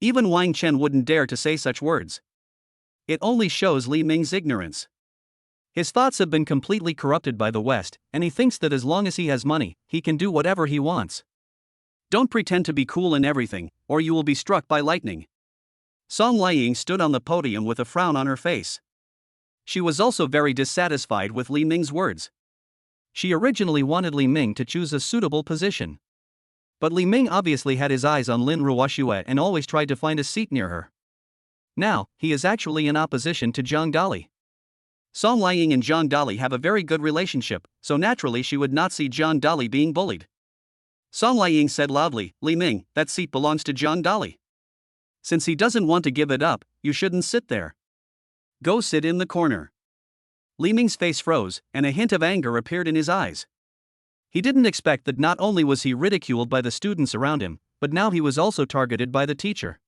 Even Wang Chen wouldn't dare to say such words. It only shows Li Ming's ignorance. His thoughts have been completely corrupted by the West, and he thinks that as long as he has money, he can do whatever he wants. Don't pretend to be cool in everything, or you will be struck by lightning. Song Liang stood on the podium with a frown on her face. She was also very dissatisfied with Li Ming's words. She originally wanted Li Ming to choose a suitable position. But Li Ming obviously had his eyes on Lin Ruoxue and always tried to find a seat near her. Now, he is actually in opposition to Zhang Dali. Song Liang and Zhang Dali have a very good relationship, so naturally she would not see Zhang Dali being bullied. Song Liang said loudly, Li Ming, that seat belongs to Zhang Dali. Since he doesn't want to give it up, you shouldn't sit there. Go sit in the corner. Li Ming's face froze, and a hint of anger appeared in his eyes. He didn't expect that not only was he ridiculed by the students around him, but now he was also targeted by the teacher.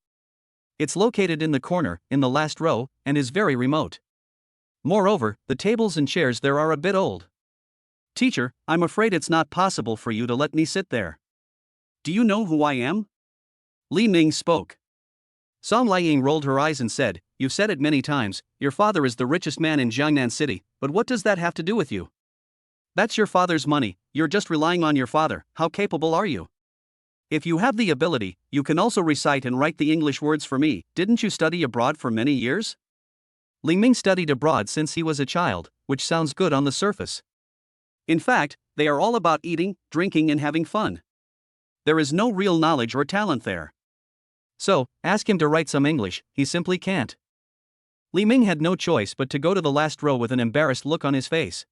It's located in the corner, in the last row, and is very remote. Moreover, the tables and chairs there are a bit old. Teacher, I'm afraid it's not possible for you to let me sit there. Do you know who I am? Li Ming spoke. Song Liang rolled her eyes and said, You've said it many times, your father is the richest man in Jiangnan City, but what does that have to do with you? That's your father's money, you're just relying on your father, how capable are you? If you have the ability, you can also recite and write the English words for me. Didn't you study abroad for many years? Li Ming studied abroad since he was a child, which sounds good on the surface. In fact, they are all about eating, drinking and having fun. There is no real knowledge or talent there. So, ask him to write some English, he simply can't. Li Ming had no choice but to go to the last row with an embarrassed look on his face.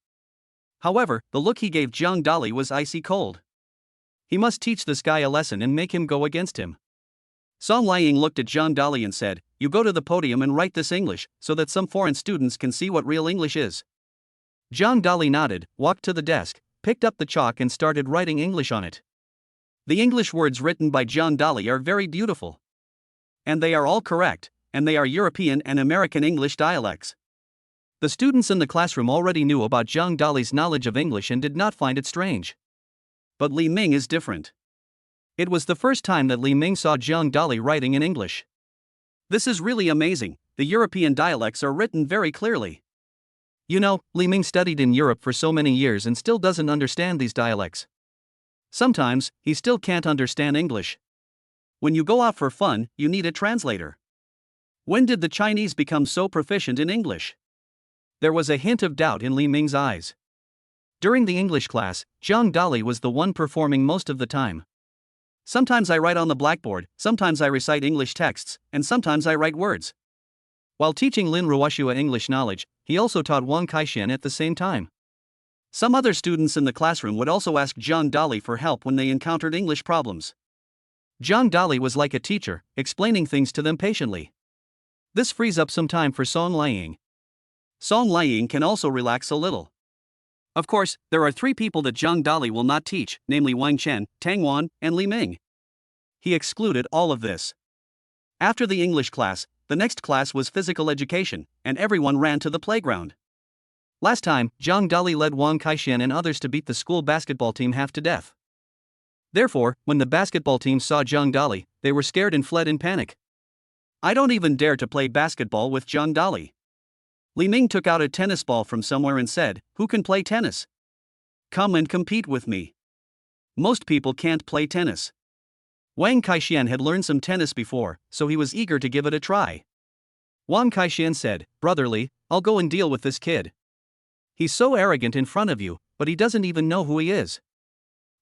However, the look he gave Zhang Dali was icy cold. He must teach this guy a lesson and make him go against him. Song Liang looked at Zhang Dali and said, You go to the podium and write this English, so that some foreign students can see what real English is. Zhang Dali nodded, walked to the desk, picked up the chalk and started writing English on it. The English words written by Zhang Dali are very beautiful. And they are all correct, and they are European and American English dialects. The students in the classroom already knew about Zhang Dali's knowledge of English and did not find it strange. But Li Ming is different. It was the first time that Li Ming saw Zhang Dali writing in English. This is really amazing, the European dialects are written very clearly. You know, Li Ming studied in Europe for so many years and still doesn't understand these dialects. Sometimes, he still can't understand English. When you go out for fun, you need a translator. When did the Chinese become so proficient in English? There was a hint of doubt in Li Ming's eyes. During the English class, Zhang Dali was the one performing most of the time. Sometimes I write on the blackboard, sometimes I recite English texts, and sometimes I write words. While teaching Lin Ruoxue English knowledge, he also taught Wang Kaixian at the same time. Some other students in the classroom would also ask Zhang Dali for help when they encountered English problems. Zhang Dali was like a teacher, explaining things to them patiently. This frees up some time for Song Liang. Song Liang can also relax a little. Of course, there are 3 people that Zhang Dali will not teach, namely Wang Chen, Tang Wan, and Li Ming. He excluded all of this. After the English class, the next class was physical education, and everyone ran to the playground. Last time, Zhang Dali led Wang Kaixian and others to beat the school basketball team half to death. Therefore, when the basketball team saw Zhang Dali, they were scared and fled in panic. I don't even dare to play basketball with Zhang Dali. Li Ming took out a tennis ball from somewhere and said, Who can play tennis? Come and compete with me. Most people can't play tennis. Wang Kaixian had learned some tennis before, so he was eager to give it a try. Wang Kaixian said, Brotherly, I'll go and deal with this kid. He's so arrogant in front of you, but he doesn't even know who he is.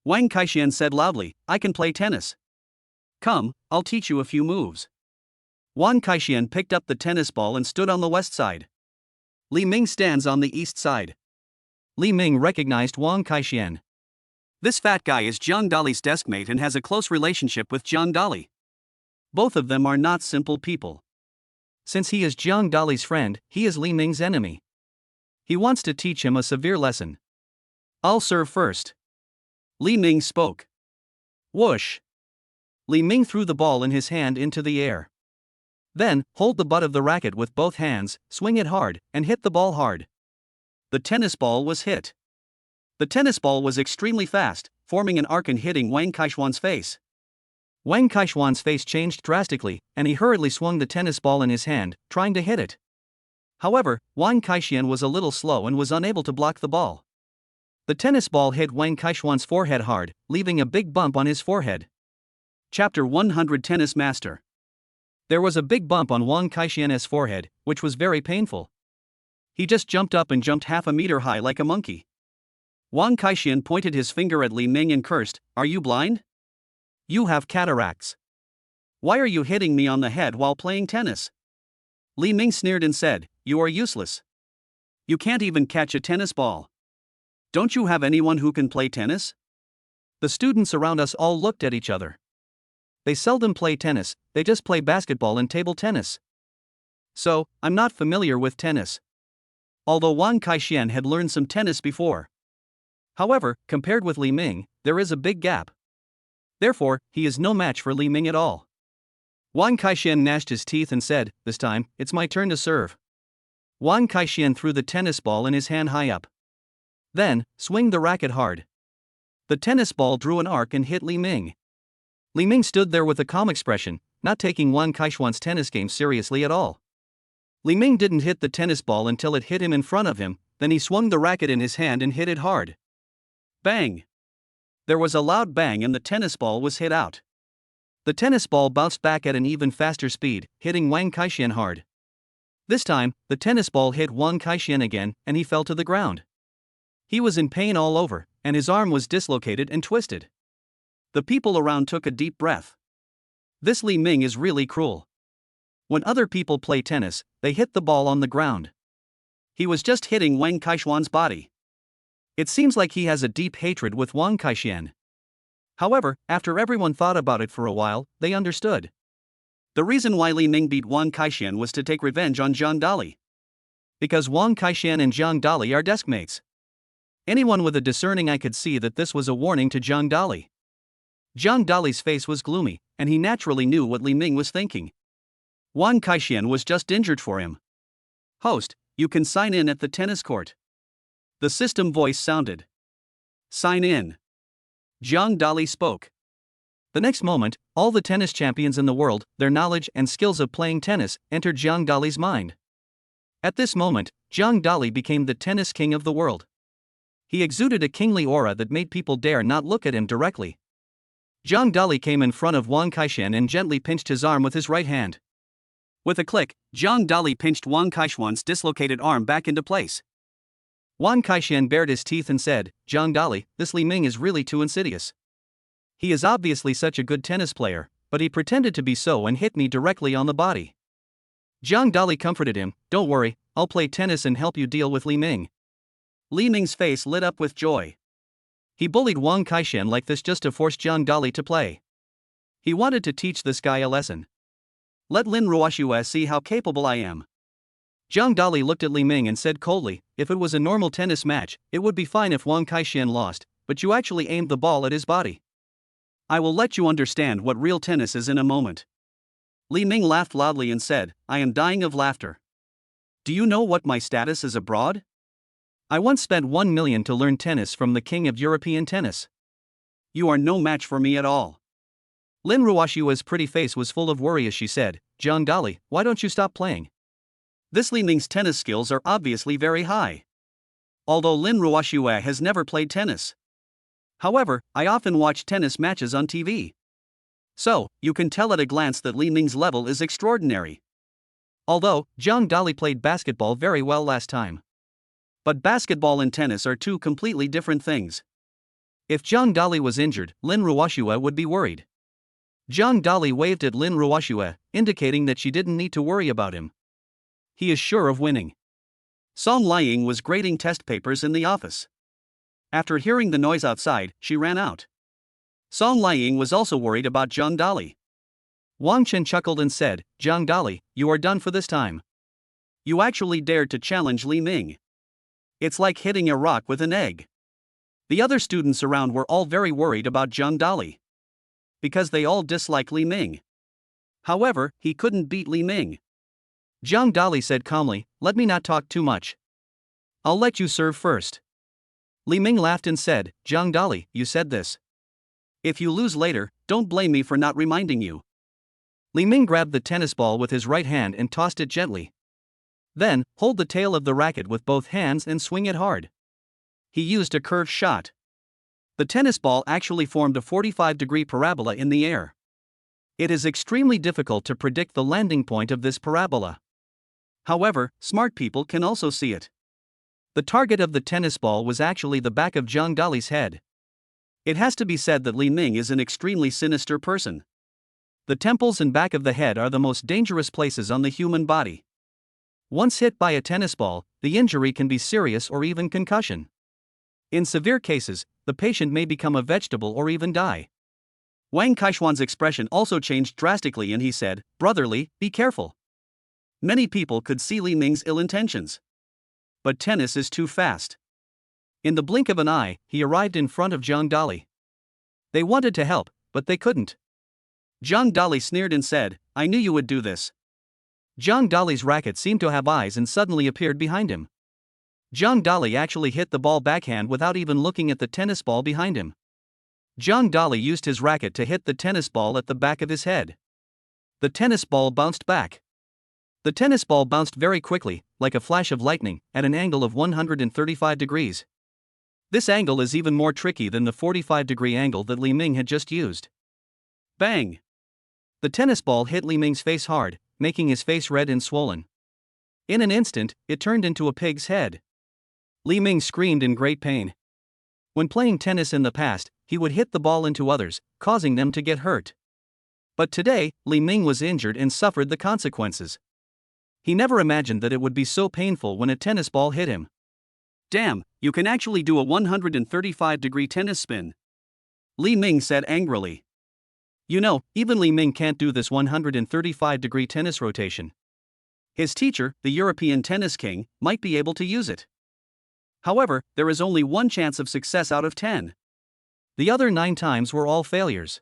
Wang Kaixian said loudly, I can play tennis. Come, I'll teach you a few moves. Wang Kaixian picked up the tennis ball and stood on the west side. Li Ming stands on the east side. Li Ming recognized Wang Kaixian. This fat guy is Zhang Dali's deskmate and has a close relationship with Zhang Dali. Both of them are not simple people. Since he is Jiang Dali's friend, he is Li Ming's enemy. He wants to teach him a severe lesson. I'll serve first. Li Ming spoke. Whoosh! Li Ming threw the ball in his hand into the air. Then, hold the butt of the racket with both hands, swing it hard, and hit the ball hard. The tennis ball was hit. The tennis ball was extremely fast, forming an arc and hitting Wang Kaishuan's face. Wang Kaishuan's face changed drastically, and he hurriedly swung the tennis ball in his hand, trying to hit it. However, Wang Kaishuan was a little slow and was unable to block the ball. The tennis ball hit Wang Kaishuan's forehead hard, leaving a big bump on his forehead. Chapter 100 Tennis Master. There was a big bump on Wang Kaishuan's forehead, which was very painful. He just jumped up and jumped half a meter high like a monkey. Wang Kaishuan pointed his finger at Li Ming and cursed, "Are you blind? You have cataracts. Why are you hitting me on the head while playing tennis?" Li Ming sneered and said, "You are useless. You can't even catch a tennis ball. Don't you have anyone who can play tennis?" The students around us all looked at each other. They seldom play tennis, they just play basketball and table tennis. So, I'm not familiar with tennis. Although Wang Kaishuan had learned some tennis before. However, compared with Li Ming, there is a big gap. Therefore, he is no match for Li Ming at all. Wang Kaishuan gnashed his teeth and said, "This time, it's my turn to serve." Wang Kaishuan threw the tennis ball in his hand high up. Then, swing the racket hard. The tennis ball drew an arc and hit Li Ming. Li Ming stood there with a calm expression, not taking Wang Kaishuan's tennis game seriously at all. Li Ming didn't hit the tennis ball until it hit him in front of him, then he swung the racket in his hand and hit it hard. Bang! There was a loud bang and the tennis ball was hit out. The tennis ball bounced back at an even faster speed, hitting Wang Kaishuan hard. This time, the tennis ball hit Wang Kaishuan again, and he fell to the ground. He was in pain all over, and his arm was dislocated and twisted. The people around took a deep breath. This Li Ming is really cruel. When other people play tennis, they hit the ball on the ground. He was just hitting Wang Kaishuan's body. It seems like he has a deep hatred with Wang Kaishuan. However, after everyone thought about it for a while, they understood. The reason why Li Ming beat Wang Kaishuan was to take revenge on Jiang Dali. Because Wang Kaishuan and Jiang Dali are deskmates. Anyone with a discerning eye could see that this was a warning to Jiang Dali. Jiang Dali's face was gloomy, and he naturally knew what Li Ming was thinking. Wang Kaishuan was just injured for him. "Host, you can sign in at the tennis court." The system voice sounded. "Sign in." Jiang Dali spoke. The next moment, all the tennis champions in the world, their knowledge and skills of playing tennis, entered Jiang Dali's mind. At this moment, Jiang Dali became the tennis king of the world. He exuded a kingly aura that made people dare not look at him directly. Jiang Dali came in front of Wang Kaishuan and gently pinched his arm with his right hand. With a click, Jiang Dali pinched Wang Kaishuan's dislocated arm back into place. Wang Kaishuan bared his teeth and said, "Jiang Dali, this Li Ming is really too insidious. He is obviously such a good tennis player, but he pretended to be so and hit me directly on the body." Jiang Dali comforted him, "Don't worry, I'll play tennis and help you deal with Li Ming." Li Ming's face lit up with joy. He bullied Wang Kaishuan like this just to force Jiang Dali to play. He wanted to teach this guy a lesson. "Let Lin Ruoxue see how capable I am." Jiang Dali looked at Li Ming and said coldly, "If it was a normal tennis match, it would be fine if Wang Kaishuan lost, but you actually aimed the ball at his body. I will let you understand what real tennis is in a moment." Li Ming laughed loudly and said, "I am dying of laughter. Do you know what my status is abroad? I once spent 1 million to learn tennis from the king of European tennis. You are no match for me at all." Lin Ruoxue's pretty face was full of worry as she said, "Jiang Dali, why don't you stop playing? This Li Ming's tennis skills are obviously very high. Although Lin Ruoxue has never played tennis. However, I often watch tennis matches on TV. So, you can tell at a glance that Li Ming's level is extraordinary. Although, Jiang Dali played basketball very well last time. But basketball and tennis are two completely different things. If Jiang Dali was injured, Lin Ruoxue would be worried." Jiang Dali waved at Lin Ruoxue, indicating that she didn't need to worry about him. He is sure of winning. Song Liying was grading test papers in the office. After hearing the noise outside, she ran out. Song Liying was also worried about Jiang Dali. Wang Chen chuckled and said, Zhang Dali, you are done for this time. You actually dared to challenge Li Ming. It's like hitting a rock with an egg. The other students around were all very worried about Zhang Dali, because they all dislike Li Ming. However, he couldn't beat Li Ming. Zhang Dali said calmly, let me not talk too much. I'll let you serve first. Li Ming laughed and said, Zhang Dali, you said this. If you lose later, don't blame me for not reminding you. Li Ming grabbed the tennis ball with his right hand and tossed it gently. Then, hold the tail of the racket with both hands and swing it hard. He used a curved shot. The tennis ball actually formed a 45-degree parabola in the air. It is extremely difficult to predict the landing point of this parabola. However, smart people can also see it. The target of the tennis ball was actually the back of Zhang Dali's head. It has to be said that Li Ming is an extremely sinister person. The temples and back of the head are the most dangerous places on the human body. Once hit by a tennis ball, the injury can be serious or even concussion. In severe cases, the patient may become a vegetable or even die. Wang Kaishuan's expression also changed drastically and he said, Brother Li, be careful. Many people could see Li Ming's ill intentions. But tennis is too fast. In the blink of an eye, he arrived in front of Zhang Dali. They wanted to help, but they couldn't. Zhang Dali sneered and said, I knew you would do this. Zhang Dali's racket seemed to have eyes and suddenly appeared behind him. Zhang Dali actually hit the ball backhand without even looking at the tennis ball behind him. Zhang Dali used his racket to hit the tennis ball at the back of his head. The tennis ball bounced back. The tennis ball bounced very quickly, like a flash of lightning, at an angle of 135 degrees. This angle is even more tricky than the 45-degree angle that Li Ming had just used. Bang! The tennis ball hit Li Ming's face hard, making his face red and swollen. In an instant, it turned into a pig's head. Li Ming screamed in great pain. When playing tennis in the past, he would hit the ball into others, causing them to get hurt. But today, Li Ming was injured and suffered the consequences. He never imagined that it would be so painful when a tennis ball hit him. Damn, you can actually do a 135-degree tennis spin. Li Ming said angrily. You know, even Li Ming can't do this 135-degree tennis rotation. His teacher, the European tennis king, might be able to use it. However, there is only one chance of success out of 10. The other 9 times were all failures.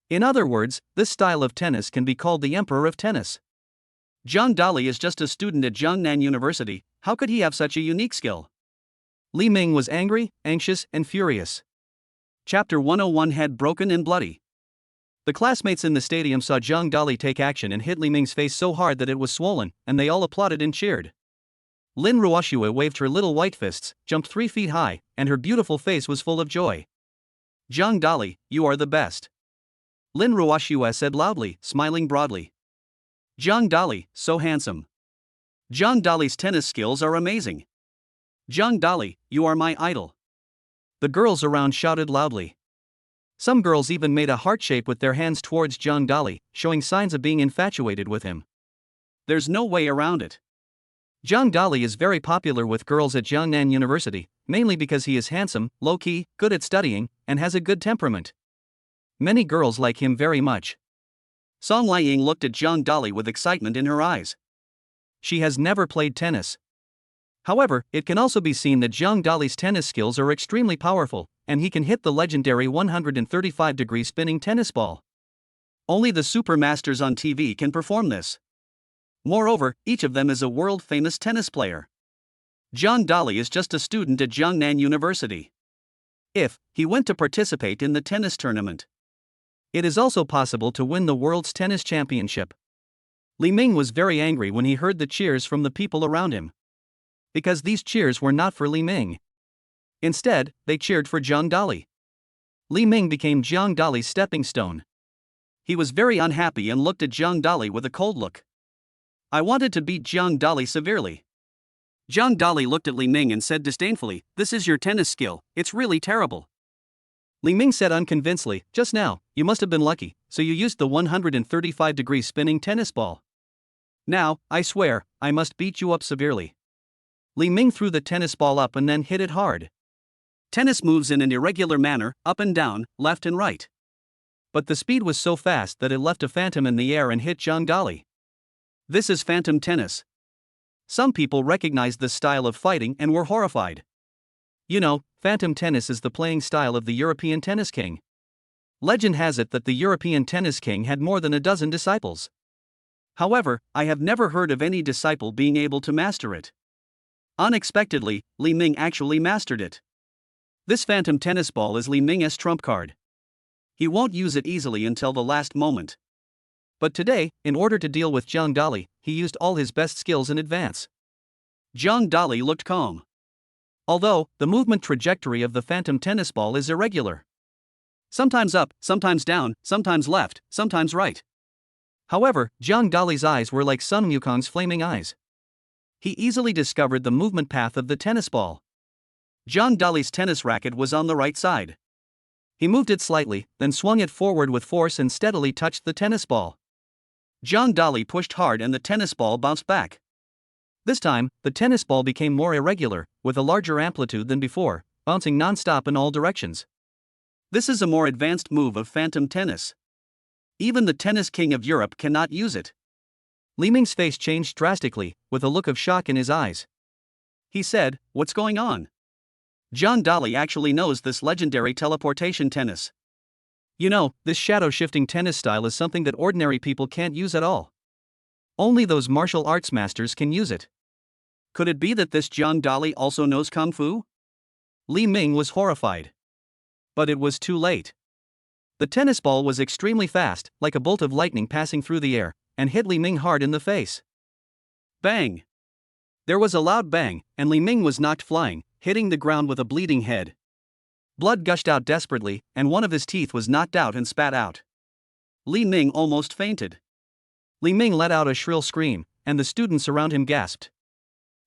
In other words, this style of tennis can be called the Emperor of Tennis. Zhang Dali is just a student at Jiangnan University, how could he have such a unique skill? Li Ming was angry, anxious, and furious. Chapter 101 Head broken and bloody. The classmates in the stadium saw Zhang Dali take action and hit Li Ming's face so hard that it was swollen, and they all applauded and cheered. Lin Ruoxue waved her little white fists, jumped 3 feet high, and her beautiful face was full of joy. Zhang Dali, you are the best. Lin Ruoxue said loudly, smiling broadly. Zhang Dali, so handsome. Zhang Dali's tennis skills are amazing. Zhang Dali, you are my idol. The girls around shouted loudly. Some girls even made a heart shape with their hands towards Zhang Dali, showing signs of being infatuated with him. There's no way around it. Zhang Dali is very popular with girls at Jiangnan University, mainly because he is handsome, low-key, good at studying, and has a good temperament. Many girls like him very much. Song Liang looked at Zhang Dali with excitement in her eyes. She has never played tennis. However, it can also be seen that Zhang Dali's tennis skills are extremely powerful, and he can hit the legendary 135-degree spinning tennis ball. Only the super masters on TV can perform this. Moreover, each of them is a world-famous tennis player. Zhang Dali is just a student at Jiangnan University. If he went to participate in the tennis tournament, it is also possible to win the world's tennis championship. Li Ming was very angry when he heard the cheers from the people around him. Because these cheers were not for Li Ming. Instead, they cheered for Zhang Dali. Li Ming became Zhang Dali's stepping stone. He was very unhappy and looked at Zhang Dali with a cold look. I wanted to beat Zhang Dali severely. Zhang Dali looked at Li Ming and said disdainfully, this is your tennis skill, it's really terrible. Li Ming said unconvincedly, just now, you must have been lucky, so you used the 135-degree spinning tennis ball. Now, I swear, I must beat you up severely. Li Ming threw the tennis ball up and then hit it hard. Tennis moves in an irregular manner, up and down, left and right. But the speed was so fast that it left a phantom in the air and hit Zhang Dali. This is phantom tennis. Some people recognized this style of fighting and were horrified. You know, phantom tennis is the playing style of the European tennis king. Legend has it that the European tennis king had more than a dozen disciples. However, I have never heard of any disciple being able to master it. Unexpectedly, Li Ming actually mastered it. This phantom tennis ball is Li Ming's trump card. He won't use it easily until the last moment. But today, in order to deal with Zhang Dali, he used all his best skills in advance. Zhang Dali looked calm. Although, the movement trajectory of the phantom tennis ball is irregular. Sometimes up, sometimes down, sometimes left, sometimes right. However, Zhang Dali's eyes were like Sun Wukong's flaming eyes. He easily discovered the movement path of the tennis ball. Zhang Dali's tennis racket was on the right side. He moved it slightly, then swung it forward with force and steadily touched the tennis ball. Zhang Dali pushed hard and the tennis ball bounced back. This time, the tennis ball became more irregular, with a larger amplitude than before, bouncing non-stop in all directions. This is a more advanced move of phantom tennis. Even the tennis king of Europe cannot use it. Li Ming's face changed drastically, with a look of shock in his eyes. He said, "What's going on?" Zhang Dali actually knows this legendary teleportation tennis. You know, this shadow-shifting tennis style is something that ordinary people can't use at all. Only those martial arts masters can use it. Could it be that this Zhang Dali also knows Kung Fu? Li Ming was horrified. But it was too late. The tennis ball was extremely fast, like a bolt of lightning passing through the air, and hit Li Ming hard in the face. Bang! There was a loud bang, and Li Ming was knocked flying, hitting the ground with a bleeding head. Blood gushed out desperately, and one of his teeth was knocked out and spat out. Li Ming almost fainted. Li Ming let out a shrill scream, and the students around him gasped.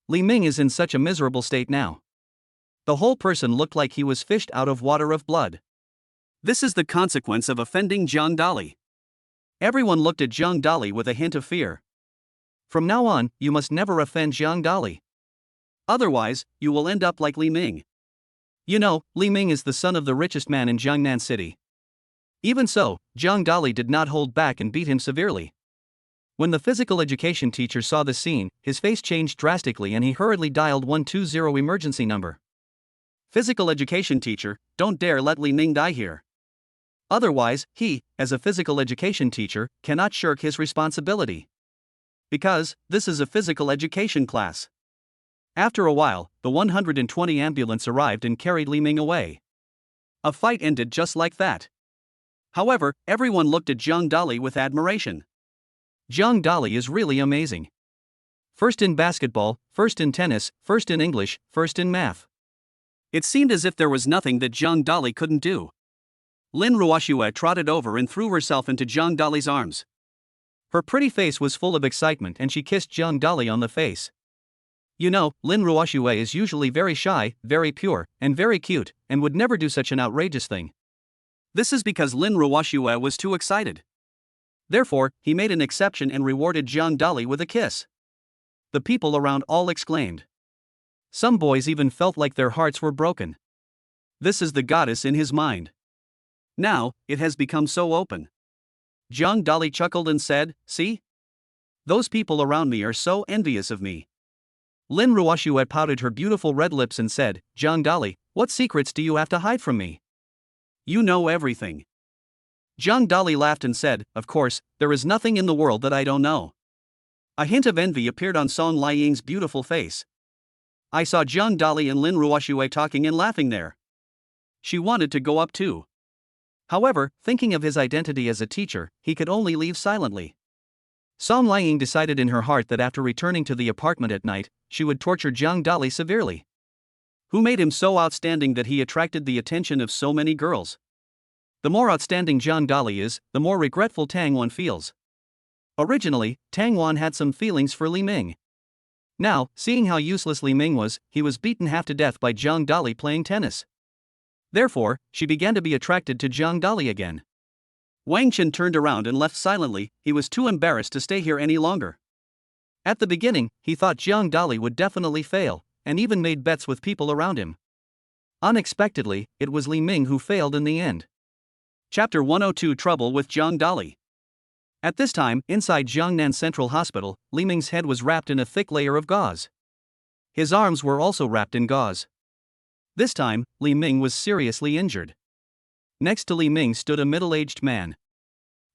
Li Ming is in such a miserable state now. The whole person looked like he was fished out of water of blood. This is the consequence of offending Zhang Dali. Everyone looked at Zhang Dali with a hint of fear. From now on, you must never offend Zhang Dali. Otherwise, you will end up like Li Ming. You know, Li Ming is the son of the richest man in Jiangnan City. Even so, Zhang Dali did not hold back and beat him severely. When the physical education teacher saw the scene, his face changed drastically and he hurriedly dialed 120 emergency number. Physical education teacher, don't dare let Li Ming die here. Otherwise, he, as a physical education teacher, cannot shirk his responsibility. Because, this is a physical education class. After a while, the 120 ambulance arrived and carried Li Ming away. A fight ended just like that. However, everyone looked at Zhang Dali with admiration. Zhang Dali is really amazing. First in basketball, first in tennis, first in English, first in math. It seemed as if there was nothing that Zhang Dali couldn't do. Lin Ruoxue trotted over and threw herself into Zhang Dali's arms. Her pretty face was full of excitement and she kissed Zhang Dali on the face. You know, Lin Ruoxue is usually very shy, very pure, and very cute, and would never do such an outrageous thing. This is because Lin Ruoxue was too excited. Therefore, he made an exception and rewarded Zhang Dali with a kiss. The people around all exclaimed. Some boys even felt like their hearts were broken. This is the goddess in his mind. Now, it has become so open. Zhang Dali chuckled and said, "See? Those people around me are so envious of me." Lin Ruoxue pouted her beautiful red lips and said, "Zhang Dali, what secrets do you have to hide from me? You know everything." Zhang Dali laughed and said, "Of course, there is nothing in the world that I don't know." A hint of envy appeared on Song Liying's beautiful face. I saw Zhang Dali and Lin Ruoxue talking and laughing there. She wanted to go up too. However, thinking of his identity as a teacher, he could only leave silently. Song Liying decided in her heart that after returning to the apartment at night, she would torture Zhang Dali severely. Who made him so outstanding that he attracted the attention of so many girls? The more outstanding Zhang Dali is, the more regretful Tang Wan feels. Originally, Tang Wan had some feelings for Li Ming. Now, seeing how useless Li Ming was, he was beaten half to death by Zhang Dali playing tennis. Therefore, she began to be attracted to Zhang Dali again. Wang Chen turned around and left silently, he was too embarrassed to stay here any longer. At the beginning, he thought Zhang Dali would definitely fail, and even made bets with people around him. Unexpectedly, it was Li Ming who failed in the end. Chapter 102 Trouble with Zhang Dali. At this time, inside Jiangnan Central Hospital, Li Ming's head was wrapped in a thick layer of gauze. His arms were also wrapped in gauze. This time, Li Ming was seriously injured. Next to Li Ming stood a middle-aged man.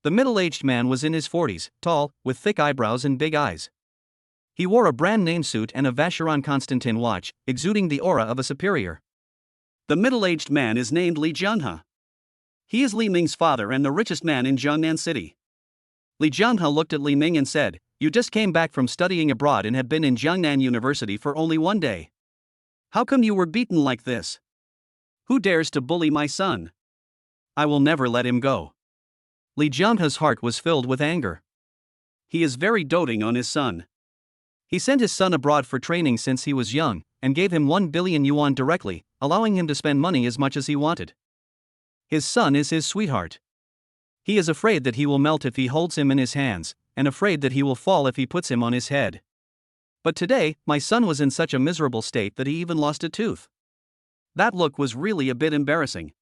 The middle-aged man was in his 40s, tall, with thick eyebrows and big eyes. He wore a brand-name suit and a Vacheron Constantin watch, exuding the aura of a superior. The middle-aged man is named Li Jianhe. He is Li Ming's father and the richest man in Jiangnan City. Li Jianhe looked at Li Ming and said, "You just came back from studying abroad and have been in Jiangnan University for only one day. How come you were beaten like this? Who dares to bully my son? I will never let him go." Li Jianhe's heart was filled with anger. He is very doting on his son. He sent his son abroad for training since he was young, and gave him 1 billion yuan directly, allowing him to spend money as much as he wanted. His son is his sweetheart. He is afraid that he will melt if he holds him in his hands, and afraid that he will fall if he puts him on his head. But today, my son was in such a miserable state that he even lost a tooth. That look was really a bit embarrassing.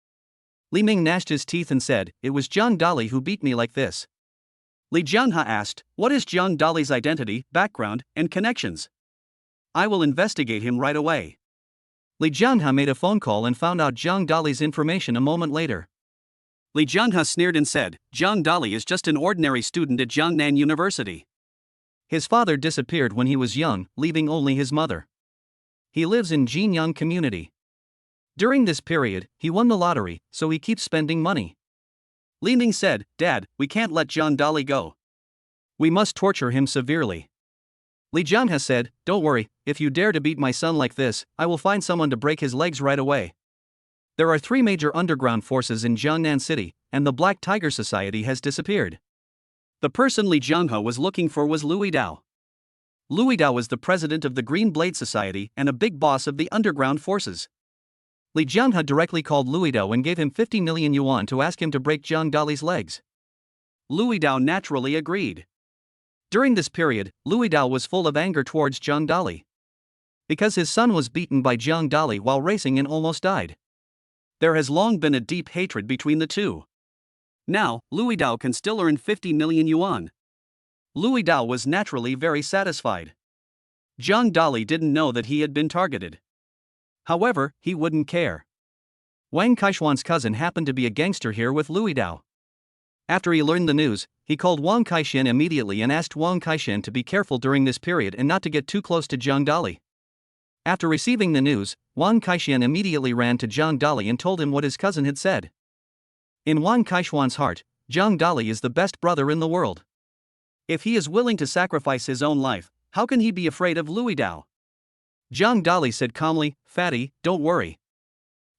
Li Ming gnashed his teeth and said, "It was Zhang Dali who beat me like this." Li Jianhe asked, "What is Zhang Dali's identity, background, and connections? I will investigate him right away." Li Jianhe made a phone call and found out Zhang Dali's information a moment later. Li Jianhe sneered and said, "Zhang Dali is just an ordinary student at Jiangnan University. His father disappeared when he was young, leaving only his mother. He lives in Jinyang community. During this period, he won the lottery, so he keeps spending money." Li Ming said, "Dad, we can't let Zhang Dali go. We must torture him severely." Li Jianhe said, "Don't worry, if you dare to beat my son like this, I will find someone to break his legs right away. There are 3 major underground forces in Jiangnan City, and the Black Tiger Society has disappeared." The person Li Jianhe was looking for was Louis Dao. Louis Dao was the president of the Green Blade Society and a big boss of the underground forces. Li Jianhe directly called Louis Dao and gave him 50 million yuan to ask him to break Zhang Dali's legs. Louis Dao naturally agreed. During this period, Louis Dao was full of anger towards Zhang Dali. Because his son was beaten by Zhang Dali while racing and almost died. There has long been a deep hatred between the two. Now, Louis Dao can still earn 50 million yuan. Louis Dao was naturally very satisfied. Zhang Dali didn't know that he had been targeted. However, he wouldn't care. Wang Kaishuan's cousin happened to be a gangster here with Louis Dao. After he learned the news, he called Wang Kaishan immediately and asked Wang Kaishan to be careful during this period and not to get too close to Zhang Dali. After receiving the news, Wang Kaishan immediately ran to Zhang Dali and told him what his cousin had said. In Wang Kaishuan's heart, Zhang Dali is the best brother in the world. If he is willing to sacrifice his own life, how can he be afraid of Louis Dao? Zhang Dali said calmly, "Fatty, don't worry.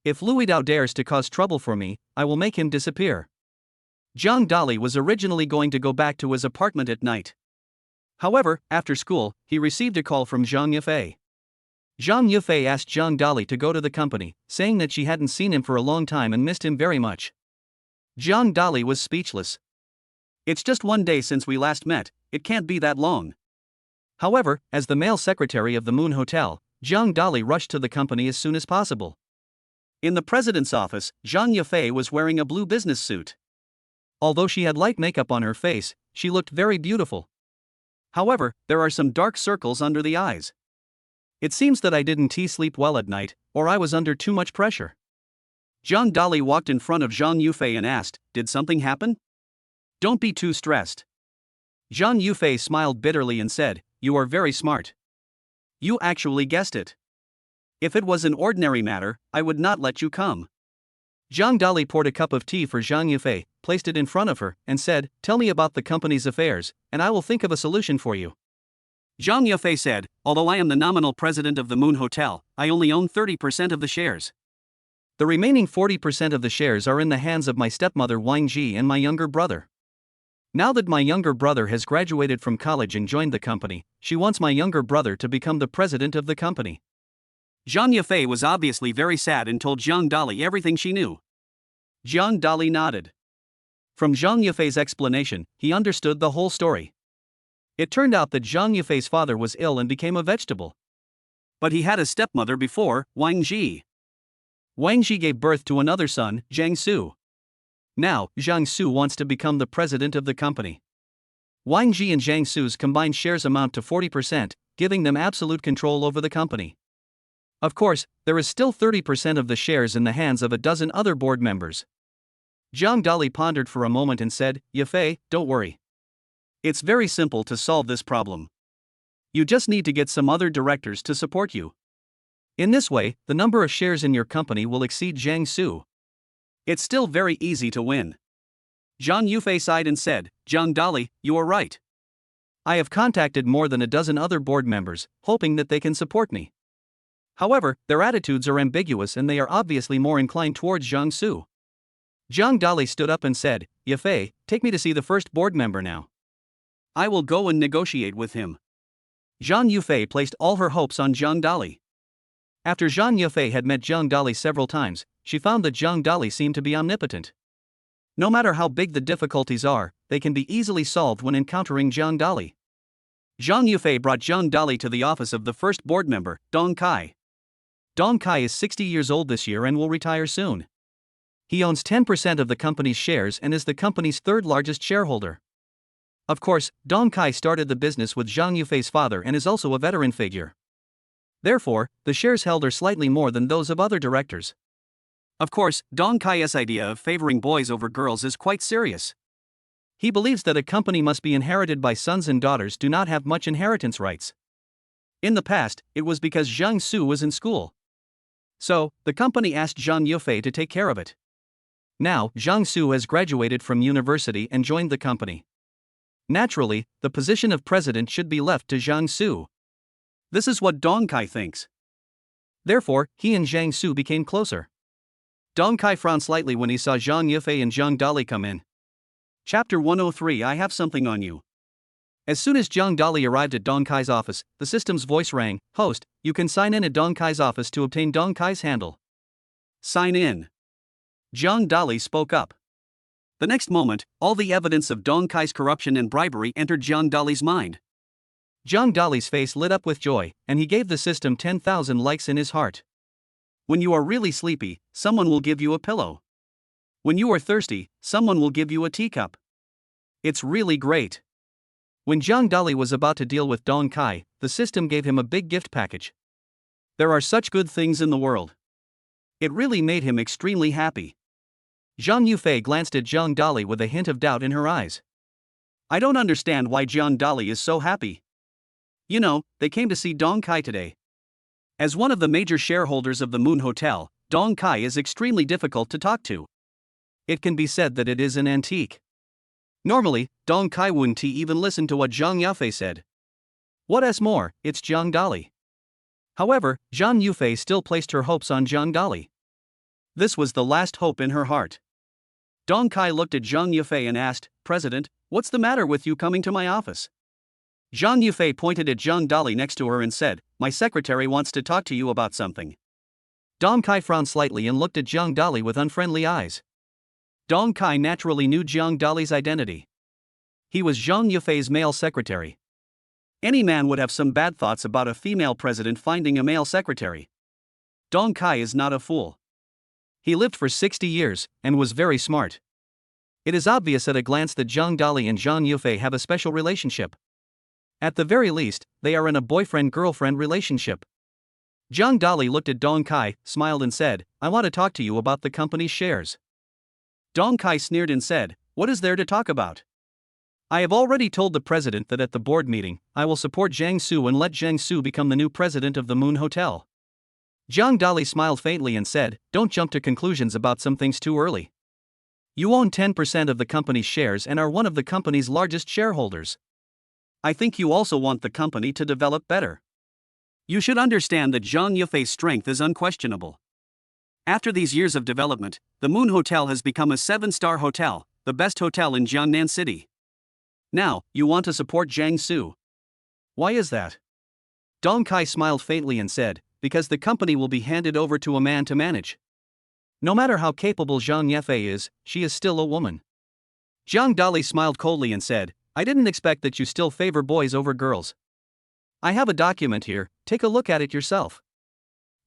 If Louis Dao dares to cause trouble for me, I will make him disappear." Zhang Dali was originally going to go back to his apartment at night. However, after school, he received a call from Zhang Yufei. Zhang Yufei asked Zhang Dali to go to the company, saying that she hadn't seen him for a long time and missed him very much. Zhang Dali was speechless. "It's just 1 day since we last met, it can't be that long." However, as the male secretary of the Moon Hotel, Zhang Dali rushed to the company as soon as possible. In the president's office, Zhang Yufei was wearing a blue business suit. Although she had light makeup on her face, she looked very beautiful. However, there are some dark circles under the eyes. "It seems that I didn't sleep well at night, or I was under too much pressure." Zhang Dali walked in front of Zhang Yufei and asked, "Did something happen? Don't be too stressed." Zhang Yufei smiled bitterly and said, "You are very smart. You actually guessed it. If it was an ordinary matter, I would not let you come." Zhang Dali poured a cup of tea for Zhang Yufei, placed it in front of her, and said, "Tell me about the company's affairs, and I will think of a solution for you." Zhang Yufei said, "Although I am the nominal president of the Moon Hotel, I only own 30% of the shares. The remaining 40% of the shares are in the hands of my stepmother Wang Ji and my younger brother. Now that my younger brother has graduated from college and joined the company, she wants my younger brother to become the president of the company." Zhang Yufei was obviously very sad and told Zhang Dali everything she knew. Zhang Dali nodded. From Zhang Yufei's explanation, he understood the whole story. It turned out that Zhang Yufei's father was ill and became a vegetable. But he had a stepmother before, Wang Ji. Wang Ji gave birth to another son, Jiang Su. Now, Jiang Su wants to become the president of the company. Wang Ji and Jiang Su's combined shares amount to 40%, giving them absolute control over the company. Of course, there is still 30% of the shares in the hands of a dozen other board members. Zhang Dali pondered for a moment and said, Yafei, don't worry. It's very simple to solve this problem. You just need to get some other directors to support you. In this way, the number of shares in your company will exceed Jiang Su. It's still very easy to win. Zhang Yufei sighed and said, Zhang Dali, you are right. I have contacted more than a dozen other board members, hoping that they can support me. However, their attitudes are ambiguous and they are obviously more inclined towards Jiang Su. Zhang Dali stood up and said, Yafei, take me to see the first board member now. I will go and negotiate with him. Zhang Yufei placed all her hopes on Zhang Dali. After Zhang Yufei had met Zhang Dali several times, she found that Zhang Dali seemed to be omnipotent. No matter how big the difficulties are, they can be easily solved when encountering Zhang Dali. Zhang Yufei brought Zhang Dali to the office of the first board member, Dong Kai. Dong Kai is 60 years old this year and will retire soon. He owns 10% of the company's shares and is the company's third largest shareholder. Of course, Dong Kai started the business with Zhang Yufei's father and is also a veteran figure. Therefore, the shares held are slightly more than those of other directors. Of course, Dong Kai's idea of favoring boys over girls is quite serious. He believes that a company must be inherited by sons and daughters do not have much inheritance rights. In the past, it was because Jiang Su was in school. So, the company asked Zhang Yufei to take care of it. Now, Jiang Su has graduated from university and joined the company. Naturally, the position of president should be left to Jiang Su. This is what Dong Kai thinks. Therefore, he and Jiang Su became closer. Dong Kai frowned slightly when he saw Zhang Yufei and Zhang Dali come in. Chapter 103 I have something on you. As soon as Zhang Dali arrived at Dong Kai's office, the system's voice rang, Host, you can sign in at Dong Kai's office to obtain Dong Kai's handle. Sign in. Zhang Dali spoke up. The next moment, all the evidence of Dong Kai's corruption and bribery entered Zhang Dali's mind. Zhang Dali's face lit up with joy, and he gave the system 10,000 likes in his heart. When you are really sleepy, someone will give you a pillow. When you are thirsty, someone will give you a teacup. It's really great. When Zhang Dali was about to deal with Dong Kai, the system gave him a big gift package. There are such good things in the world. It really made him extremely happy. Zhang Yufei glanced at Zhang Dali with a hint of doubt in her eyes. I don't understand why Zhang Dali is so happy. You know, they came to see Dong Kai today. As one of the major shareholders of the Moon Hotel, Dong Kai is extremely difficult to talk to. It can be said that it is an antique. Normally, Dong Kai wouldn't even listen to what Zhang Yufei said. What's more, it's Zhang Dali. However, Zhang Yufei still placed her hopes on Zhang Dali. This was the last hope in her heart. Dong Kai looked at Zhang Yufei and asked, President, what's the matter with you coming to my office? Zhang Yufei pointed at Zhang Dali next to her and said, My secretary wants to talk to you about something. Dong Kai frowned slightly and looked at Zhang Dali with unfriendly eyes. Dong Kai naturally knew Zhang Dali's identity. He was Zhang Yufei's male secretary. Any man would have some bad thoughts about a female president finding a male secretary. Dong Kai is not a fool. He lived for 60 years, and was very smart. It is obvious at a glance that Zhang Dali and Zhang Yufei have a special relationship. At the very least, they are in a boyfriend-girlfriend relationship. Zhang Dali looked at Dong Kai, smiled and said, I want to talk to you about the company's shares. Dong Kai sneered and said, What is there to talk about? I have already told the president that at the board meeting, I will support Jiang Su and let Jiang Su become the new president of the Moon Hotel. Zhang Dali smiled faintly and said, Don't jump to conclusions about some things too early. You own 10% of the company's shares and are one of the company's largest shareholders. I think you also want the company to develop better. You should understand that Zhang Yufei's strength is unquestionable. After these years of development, the Moon Hotel has become a 7-star hotel, the best hotel in Jiangnan City. Now, you want to support Jiang Su. Why is that? Dong Kai smiled faintly and said, Because the company will be handed over to a man to manage. No matter how capable Zhang Yufei is, she is still a woman. Zhang Dali smiled coldly and said, I didn't expect that you still favor boys over girls. I have a document here, take a look at it yourself.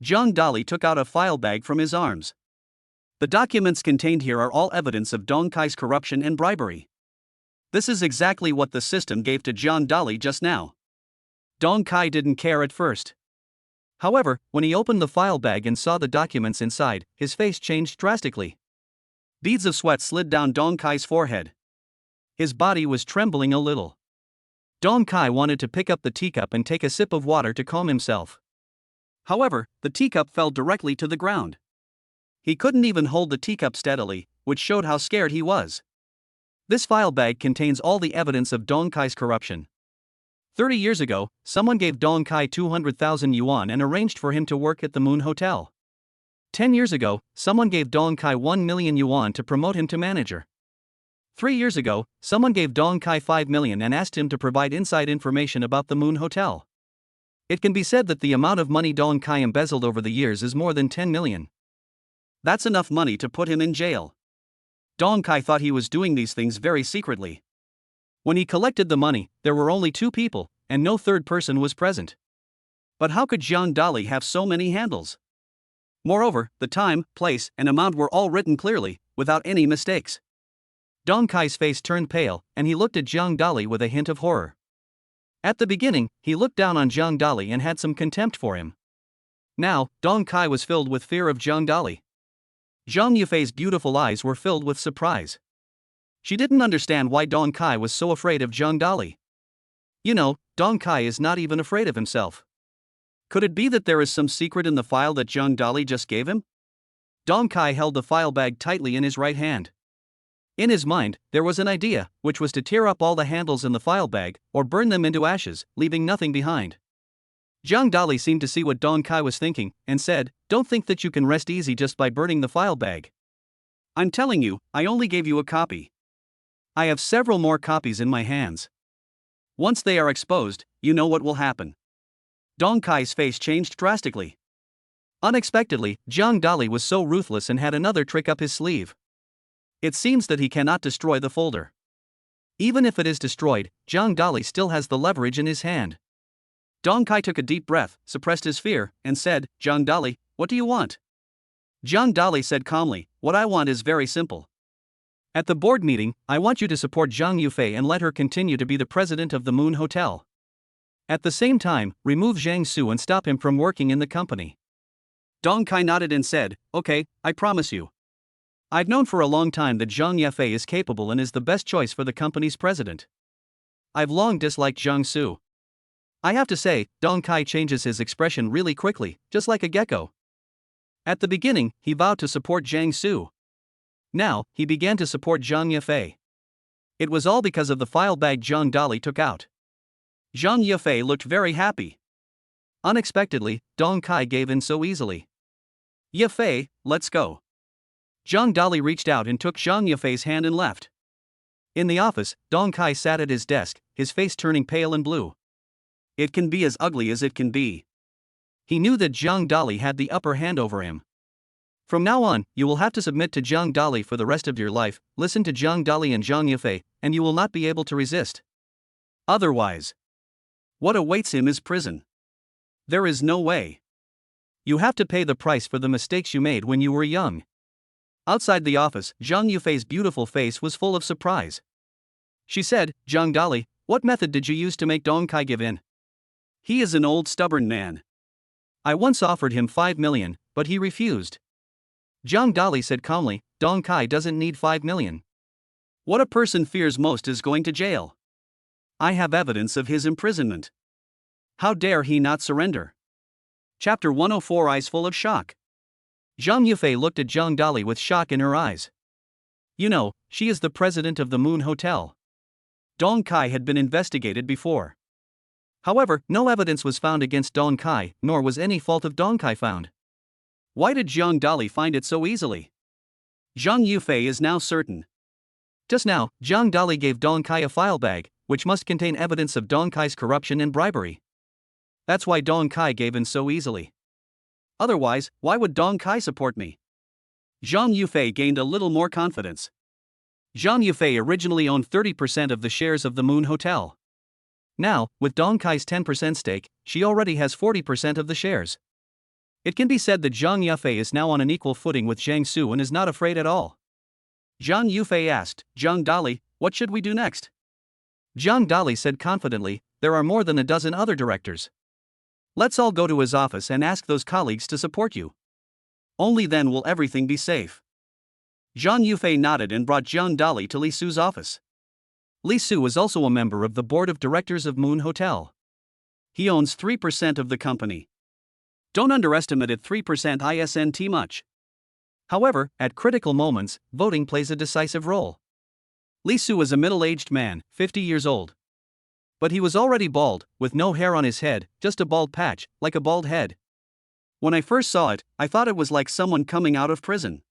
Zhang Dali took out a file bag from his arms. The documents contained here are all evidence of Dong Kai's corruption and bribery. This is exactly what the system gave to John Dolly just now. Dong Kai didn't care at first. However, when he opened the file bag and saw the documents inside, his face changed drastically. Beads of sweat slid down Dong Kai's forehead. His body was trembling a little. Dong Kai wanted to pick up the teacup and take a sip of water to calm himself. However, the teacup fell directly to the ground. He couldn't even hold the teacup steadily, which showed how scared he was. This file bag contains all the evidence of Dong Kai's corruption. 30 years ago, someone gave Dong Kai 200,000 yuan and arranged for him to work at the Moon Hotel. 10 years ago, someone gave Dong Kai 1 million yuan to promote him to manager. 3 years ago, someone gave Dong Kai 5 million and asked him to provide inside information about the Moon Hotel. It can be said that the amount of money Dong Kai embezzled over the years is more than 10 million. That's enough money to put him in jail. Dong Kai thought he was doing these things very secretly. When he collected the money, there were only 2 people, and no third person was present. But how could John Dolly have so many handles? Moreover, the time, place, and amount were all written clearly, without any mistakes. Dong Kai's face turned pale, and he looked at Jiang Dali with a hint of horror. At the beginning, he looked down on Jiang Dali and had some contempt for him. Now, Dong Kai was filled with fear of Jiang Dali. Zhang Yufei's beautiful eyes were filled with surprise. She didn't understand why Dong Kai was so afraid of Jiang Dali. You know, Dong Kai is not even afraid of himself. Could it be that there is some secret in the file that Jiang Dali just gave him? Dong Kai held the file bag tightly in his right hand. In his mind, there was an idea, which was to tear up all the handles in the file bag, or burn them into ashes, leaving nothing behind. Jiang Dali seemed to see what Dong Kai was thinking, and said, "Don't think that you can rest easy just by burning the file bag. I'm telling you, I only gave you a copy. I have several more copies in my hands. Once they are exposed, you know what will happen." Dong Kai's face changed drastically. Unexpectedly, Jiang Dali was so ruthless and had another trick up his sleeve. It seems that he cannot destroy the folder. Even if it is destroyed, Jiang Dali still has the leverage in his hand. Dong Kai took a deep breath, suppressed his fear, and said, "Jiang Dali, what do you want?" Jiang Dali said calmly, "What I want is very simple. At the board meeting, I want you to support Zhang Yufei and let her continue to be the president of the Moon Hotel. At the same time, remove Zhang Su and stop him from working in the company." Dong Kai nodded and said, "Okay, I promise you. I've known for a long time that Zhang Yufei is capable and is the best choice for the company's president. I've long disliked Zhang Su." I have to say, Dong Kai changes his expression really quickly, just like a gecko. At the beginning, he vowed to support Zhang Su. Now, he began to support Zhang Yufei. It was all because of the file bag Jiang Dali took out. Zhang Yufei looked very happy. Unexpectedly, Dong Kai gave in so easily. "Yufei, let's go." Zhang Dali reached out and took Zhang Yufei's hand and left. In the office, Dong Kai sat at his desk, his face turning pale and blue. It can be as ugly as it can be. He knew that Jiang Dali had the upper hand over him. From now on, you will have to submit to Jiang Dali for the rest of your life, listen to Jiang Dali and Zhang Yufei, and you will not be able to resist. Otherwise, what awaits him is prison. There is no way. You have to pay the price for the mistakes you made when you were young. Outside the office, Zhang Yufei's beautiful face was full of surprise. She said, "Jiang Dali, what method did you use to make Dong Kai give in? He is an old stubborn man. I once offered him 5 million, but he refused." Jiang Dali said calmly, "Dong Kai doesn't need 5 million. What a person fears most is going to jail. I have evidence of his imprisonment. How dare he not surrender?" Chapter 104, Eyes full of shock. Zhang Yufei looked at Jiang Dali with shock in her eyes. You know, she is the president of the Moon Hotel. Dong Kai had been investigated before. However, no evidence was found against Dong Kai, nor was any fault of Dong Kai found. Why did Jiang Dali find it so easily? Zhang Yufei is now certain. Just now, Jiang Dali gave Dong Kai a file bag, which must contain evidence of Dong Kai's corruption and bribery. That's why Dong Kai gave in so easily. Otherwise, why would Dong Kai support me? Zhang Yufei gained a little more confidence. Zhang Yufei originally owned 30% of the shares of the Moon Hotel. Now, with Dong Kai's 10% stake, she already has 40% of the shares. It can be said that Zhang Yufei is now on an equal footing with Zhang Su and is not afraid at all. Zhang Yufei asked, Zhang Dali, what should we do next? Zhang Dali said confidently, there are more than a dozen other directors. Let's all go to his office and ask those colleagues to support you. Only then will everything be safe. Zhang Yufei nodded and brought Zhang Dali to Li Su's office. Li Su is also a member of the board of directors of Moon Hotel. He owns 3% of the company. Don't underestimate it, 3% isn't much. However, at critical moments, voting plays a decisive role. Li Su is a middle-aged man, 50 years old. But he was already bald, with no hair on his head, just a bald patch, like a bald head. When I first saw it, I thought it was like someone coming out of prison.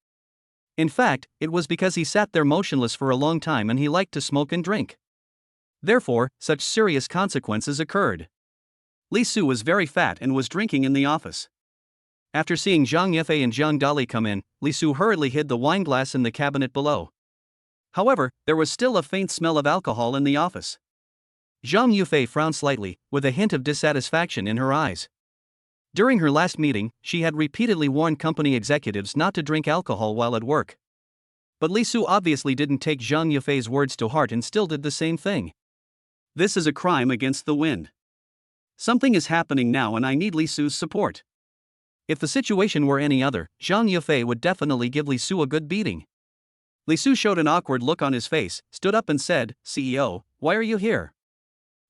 In fact, it was because he sat there motionless for a long time and he liked to smoke and drink. Therefore, such serious consequences occurred. Li Su was very fat and was drinking in the office. After seeing Zhang Yufei and Zhang Dali come in, Li Su hurriedly hid the wineglass in the cabinet below. However, there was still a faint smell of alcohol in the office. Zhang Yufei frowned slightly, with a hint of dissatisfaction in her eyes. During her last meeting, she had repeatedly warned company executives not to drink alcohol while at work. But Li Su obviously didn't take Zhang Yufei's words to heart and still did the same thing. This is a crime against the wind. Something is happening now and I need Li Su's support. If the situation were any other, Zhang Yufei would definitely give Li Su a good beating. Li Su showed an awkward look on his face, stood up and said, CEO, why are you here?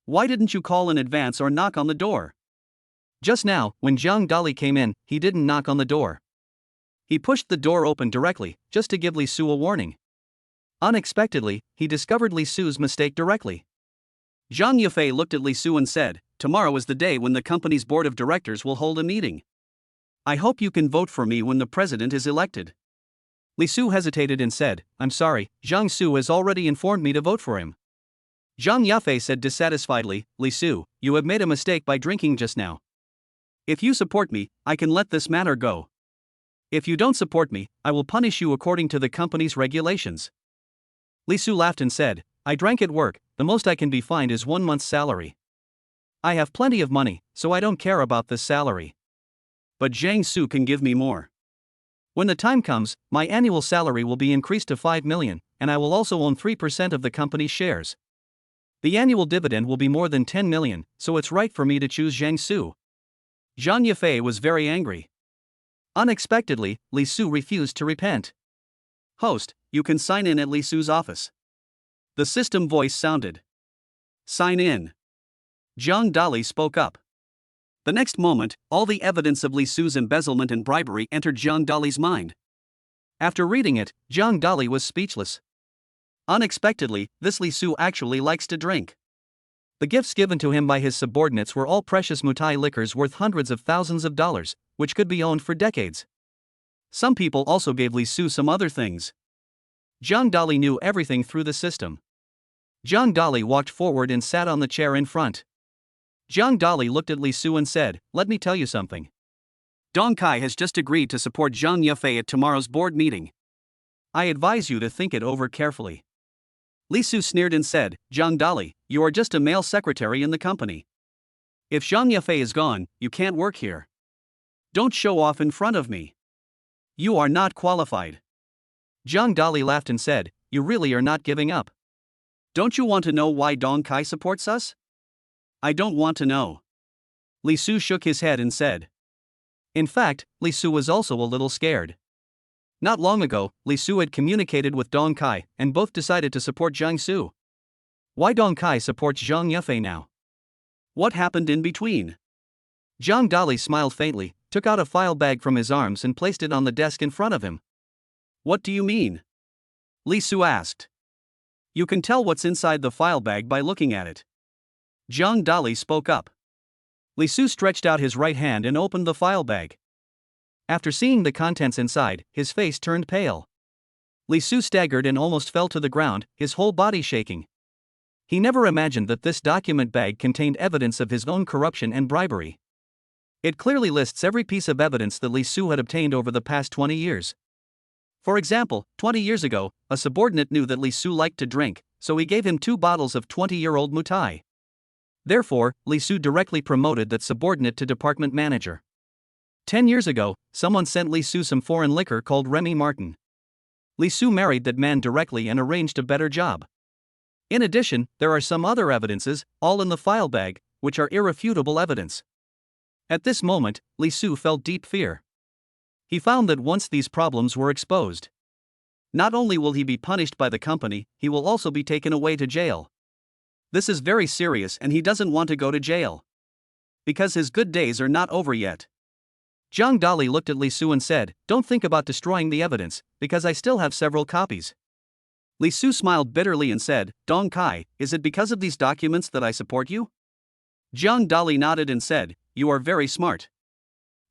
Why didn't you call in advance or knock on the door? Just now, when Zhang Dali came in, he didn't knock on the door. He pushed the door open directly, just to give Li Su a warning. Unexpectedly, he discovered Li Su's mistake directly. Zhang Yufei looked at Li Su and said, tomorrow is the day when the company's board of directors will hold a meeting. I hope you can vote for me when the president is elected. Li Su hesitated and said, I'm sorry, Zhang Su has already informed me to vote for him. Zhang Yufei said dissatisfiedly, Li Su, you have made a mistake by drinking just now. If you support me, I can let this matter go. If you don't support me, I will punish you according to the company's regulations. Li Su laughed and said, I drank at work, the most I can be fined is 1 month's salary. I have plenty of money, so I don't care about this salary. But Zhang Su can give me more. When the time comes, my annual salary will be increased to 5 million, and I will also own 3% of the company's shares. The annual dividend will be more than 10 million, so it's right for me to choose Zhang Su. Zhang Yufei was very angry. Unexpectedly, Li Su refused to repent. Host, you can sign in at Li Su's office. The system voice sounded. Sign in. Zhang Dali spoke up. The next moment, all the evidence of Li Su's embezzlement and bribery entered Zhang Dali's mind. After reading it, Zhang Dali was speechless. Unexpectedly, this Li Su actually likes to drink. The gifts given to him by his subordinates were all precious Mutai liquors worth hundreds of thousands of dollars, which could be owned for decades. Some people also gave Li Su some other things. Zhang Dali knew everything through the system. Zhang Dali walked forward and sat on the chair in front. Zhang Dali looked at Li Su and said, let me tell you something. Dong Kai has just agreed to support Zhang Yufei at tomorrow's board meeting. I advise you to think it over carefully. Li Su sneered and said, Zhang Dali, you are just a male secretary in the company. If Zhang Yufei is gone, you can't work here. Don't show off in front of me. You are not qualified. Zhang Dali laughed and said, you really are not giving up. Don't you want to know why Dong Kai supports us? I don't want to know. Li Su shook his head and said. In fact, Li Su was also a little scared. Not long ago, Li Su had communicated with Dong Kai, and both decided to support Zhang Su. Why Dong Kai supports Zhang Yufei now? What happened in between? Zhang Dali smiled faintly, took out a file bag from his arms and placed it on the desk in front of him. What do you mean? Li Su asked. You can tell what's inside the file bag by looking at it. Zhang Dali spoke up. Li Su stretched out his right hand and opened the file bag. After seeing the contents inside, his face turned pale. Li Su staggered and almost fell to the ground, his whole body shaking. He never imagined that this document bag contained evidence of his own corruption and bribery. It clearly lists every piece of evidence that Li Su had obtained over the past 20 years. For example, 20 years ago, a subordinate knew that Li Su liked to drink, so he gave him 2 bottles of 20-year-old Mutai. Therefore, Li Su directly promoted that subordinate to department manager. 10 years ago, someone sent Li Su some foreign liquor called Remy Martin. Li Su married that man directly and arranged a better job. In addition, there are some other evidences, all in the file bag, which are irrefutable evidence. At this moment, Li Su felt deep fear. He found that once these problems were exposed, not only will he be punished by the company, he will also be taken away to jail. This is very serious and he doesn't want to go to jail, because his good days are not over yet. Zhang Dali looked at Li Su and said, "Don't think about destroying the evidence, because I still have several copies." Li Su smiled bitterly and said, "Dong Kai, is it because of these documents that I support you?" Zhang Dali nodded and said, "You are very smart.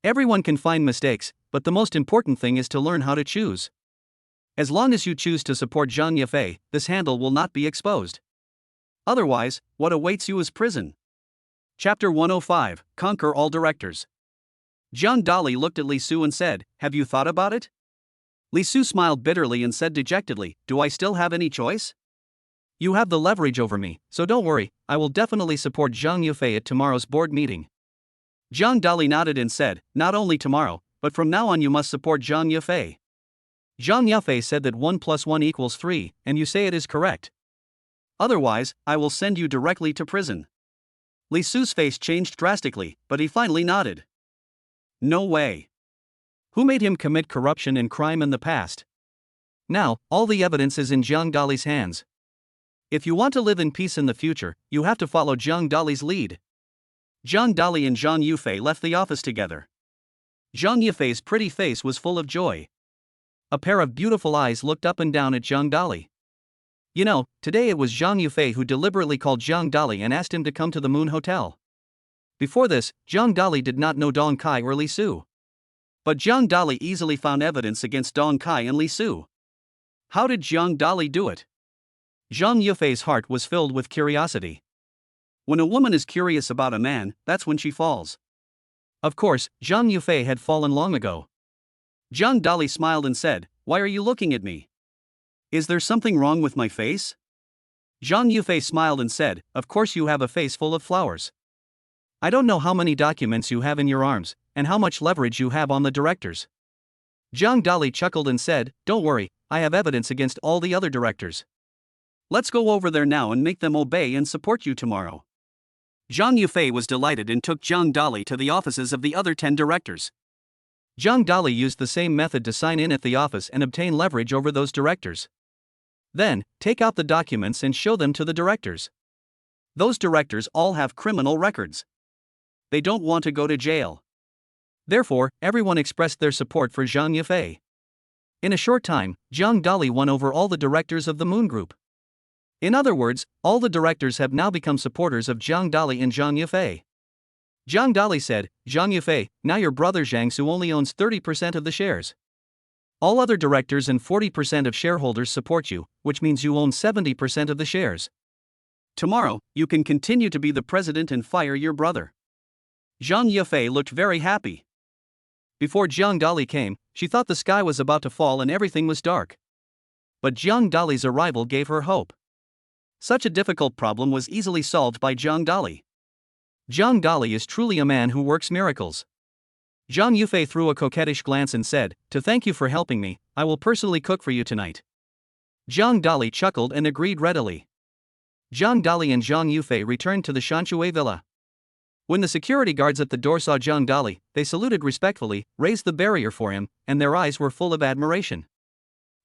Everyone can find mistakes, but the most important thing is to learn how to choose. As long as you choose to support Zhang Yafei, this handle will not be exposed. Otherwise, what awaits you is prison." Chapter 105, Conquer All Directors. Zhang Dali looked at Li Su and said, "Have you thought about it?" Li Su smiled bitterly and said dejectedly, "Do I still have any choice? You have the leverage over me, so don't worry, I will definitely support Zhang Yafei at tomorrow's board meeting." Zhang Dali nodded and said, "Not only tomorrow, but from now on you must support Zhang Yafei." Zhang Yafei said that 1 + 1 = 3, and you say it is correct. Otherwise, I will send you directly to prison. Li Su's face changed drastically, but he finally nodded. No way. Who made him commit corruption and crime in the past? Now, all the evidence is in Zhang Dali's hands. If you want to live in peace in the future, you have to follow Zhang Dali's lead. Zhang Dali and Zhang Yufei left the office together. Zhang Yufei's pretty face was full of joy. A pair of beautiful eyes looked up and down at Zhang Dali. You know, today it was Zhang Yufei who deliberately called Zhang Dali and asked him to come to the Moon Hotel. Before this, Zhang Dali did not know Dong Kai or Li Su. But Zhang Dali easily found evidence against Dong Kai and Li Su. How did Zhang Dali do it? Zhang Yufei's heart was filled with curiosity. When a woman is curious about a man, that's when she falls. Of course, Zhang Yufei had fallen long ago. Zhang Dali smiled and said, "Why are you looking at me? Is there something wrong with my face?" Zhang Yufei smiled and said, "Of course you have a face full of flowers. I don't know how many documents you have in your arms, and how much leverage you have on the directors." Zhang Dali chuckled and said, "Don't worry, I have evidence against all the other directors. Let's go over there now and make them obey and support you tomorrow." Zhang Yufei was delighted and took Zhang Dali to the offices of the other 10 directors. Zhang Dali used the same method to sign in at the office and obtain leverage over those directors. Then, take out the documents and show them to the directors. Those directors all have criminal records. They don't want to go to jail. Therefore, everyone expressed their support for Zhang Yafei. In a short time, Zhang Dali won over all the directors of the Moon Group. In other words, all the directors have now become supporters of Zhang Dali and Zhang Yafei. Zhang Dali said, "Zhang Yafei, now your brother Zhang Su only owns 30% of the shares. All other directors and 40% of shareholders support you, which means you own 70% of the shares. Tomorrow, you can continue to be the president and fire your brother." Zhang Yafei looked very happy. Before Zhang Dali came, she thought the sky was about to fall and everything was dark. But Zhang Dali's arrival gave her hope. Such a difficult problem was easily solved by Zhang Dali. Zhang Dali is truly a man who works miracles. Zhang Yufei threw a coquettish glance and said, "To thank you for helping me, I will personally cook for you tonight." Zhang Dali chuckled and agreed readily. Zhang Dali and Zhang Yufei returned to the Shanshui villa. When the security guards at the door saw Zhang Dali, they saluted respectfully, raised the barrier for him, and their eyes were full of admiration.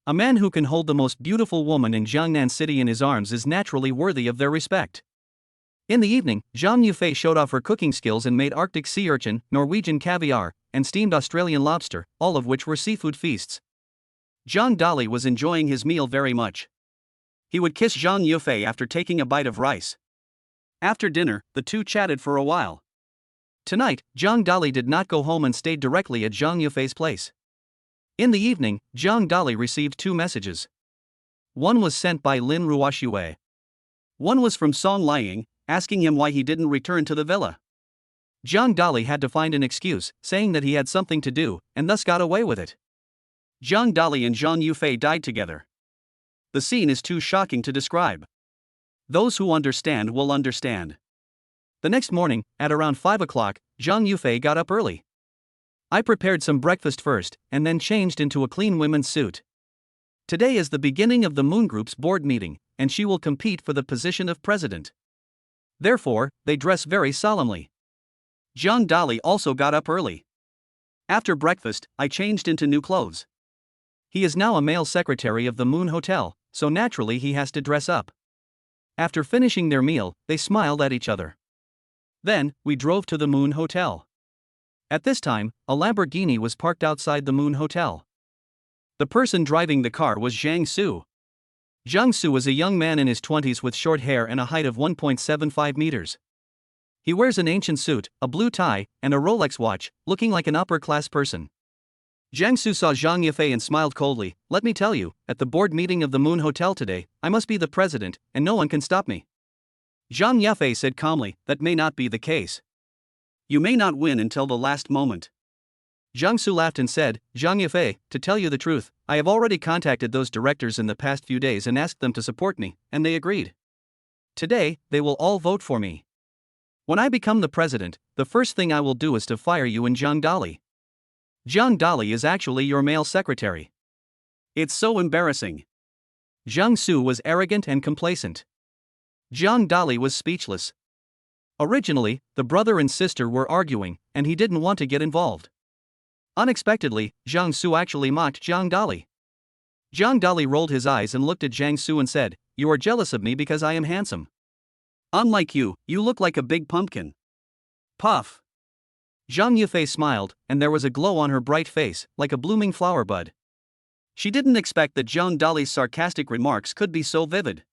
A man who can hold the most beautiful woman in Jiangnan City in his arms is naturally worthy of their respect. In the evening, Zhang Yufei showed off her cooking skills and made Arctic sea urchin, Norwegian caviar, and steamed Australian lobster, all of which were seafood feasts. Zhang Dali was enjoying his meal very much. He would kiss Zhang Yufei after taking a bite of rice. After dinner, the two chatted for a while. Tonight, Zhang Dali did not go home and stayed directly at Zhang Yufei's place. In the evening, Zhang Dali received 2 messages. One was sent by Lin Ruoxue. One was from Song Liang, asking him why he didn't return to the villa. Zhang Dali had to find an excuse, saying that he had something to do, and thus got away with it. Zhang Dali and Zhang Yufei died together. The scene is too shocking to describe. Those who understand will understand. The next morning, at around 5 o'clock, Zhang Yufei got up early. I prepared some breakfast first, and then changed into a clean women's suit. Today is the beginning of the Moon Group's board meeting, and she will compete for the position of president. Therefore, they dress very solemnly. John Dolly also got up early. After breakfast, I changed into new clothes. He is now a male secretary of the Moon Hotel, so naturally he has to dress up. After finishing their meal, they smiled at each other. Then, we drove to the Moon Hotel. At this time, a Lamborghini was parked outside the Moon Hotel. The person driving the car was Zhang Su. Zhang Su is a young man in his 20s with short hair and a height of 1.75 meters. He wears an ancient suit, a blue tie, and a Rolex watch, looking like an upper-class person. Zhang Su saw Zhang Yifei and smiled coldly. Let me tell you, at the board meeting of the Moon Hotel today, I must be the president, and no one can stop me. Zhang Yifei said calmly, that may not be the case. You may not win until the last moment. Zhang Su laughed and said, Zhang Yifei, to tell you the truth, I have already contacted those directors in the past few days and asked them to support me, and they agreed. Today, they will all vote for me. When I become the president, the first thing I will do is to fire you and Zhang Dolly. Zhang Dolly is actually your male secretary. It's so embarrassing. Zhang Su was arrogant and complacent. Zhang Dolly was speechless. Originally, the brother and sister were arguing, and he didn't want to get involved. Unexpectedly, Zhang Su actually mocked Zhang Dolly. Zhang Dolly rolled his eyes and looked at Zhang Su and said, You are jealous of me because I am handsome. Unlike you, you look like a big pumpkin. Puff. Zhang Yifei smiled, and there was a glow on her bright face, like a blooming flower bud. She didn't expect that Zhang Dolly's sarcastic remarks could be so vivid.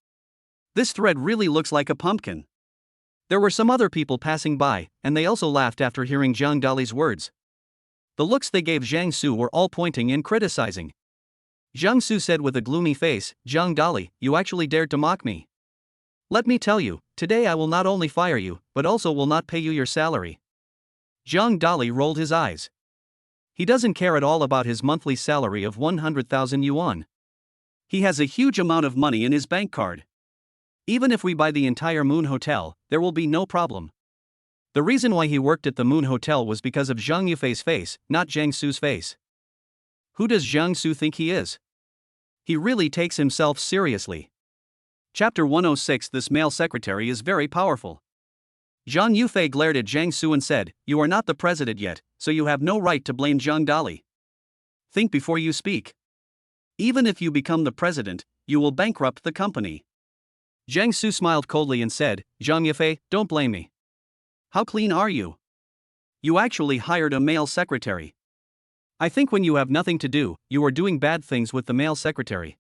This thread really looks like a pumpkin. There were some other people passing by, and they also laughed after hearing Zhang Dolly's words. The looks they gave Zhang Su were all pointing and criticizing. Zhang Su said with a gloomy face, Zhang Dolly, you actually dared to mock me. Let me tell you, today I will not only fire you, but also will not pay you your salary. Zhang Dolly rolled his eyes. He doesn't care at all about his monthly salary of 100,000 yuan. He has a huge amount of money in his bank card. Even if we buy the entire Moon Hotel, there will be no problem. The reason why he worked at the Moon Hotel was because of Zhang Yifei's face, not Zhang Su's face. Who does Zhang Su think he is? He really takes himself seriously. Chapter 106 This male secretary is very powerful. Zhang Yifei glared at Zhang Su and said, You are not the president yet, so you have no right to blame Zhang Dolly. Think before you speak. Even if you become the president, you will bankrupt the company. Zhang Su smiled coldly and said, Zhang Yifei, don't blame me. How clean are you? You actually hired a male secretary. I think when you have nothing to do, you are doing bad things with the male secretary.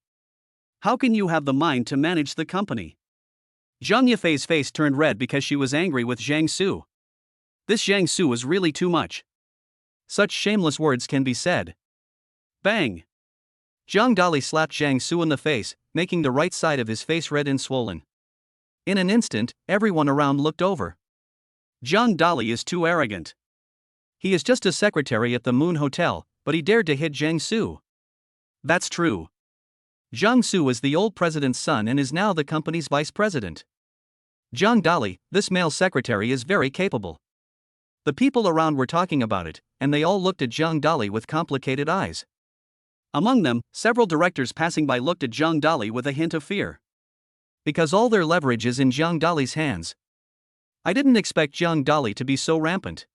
How can you have the mind to manage the company? Zhang Yifei's face turned red because she was angry with Zhang Su. This Zhang Su was really too much. Such shameless words can be said. Bang! Zhang Dolly slapped Zhang Su in the face, making the right side of his face red and swollen. In an instant, everyone around looked over. Zhang Dolly is too arrogant. He is just a secretary at the Moon Hotel, but he dared to hit Zhang Su. That's true. Zhang Su is the old president's son and is now the company's vice president. Zhang Dolly, this male secretary is very capable. The people around were talking about it, and they all looked at Zhang Dolly with complicated eyes. Among them, several directors passing by looked at Zhang Dolly with a hint of fear. Because all their leverage is in Zhang Dolly's hands. I didn't expect Zhang Dolly to be so rampant.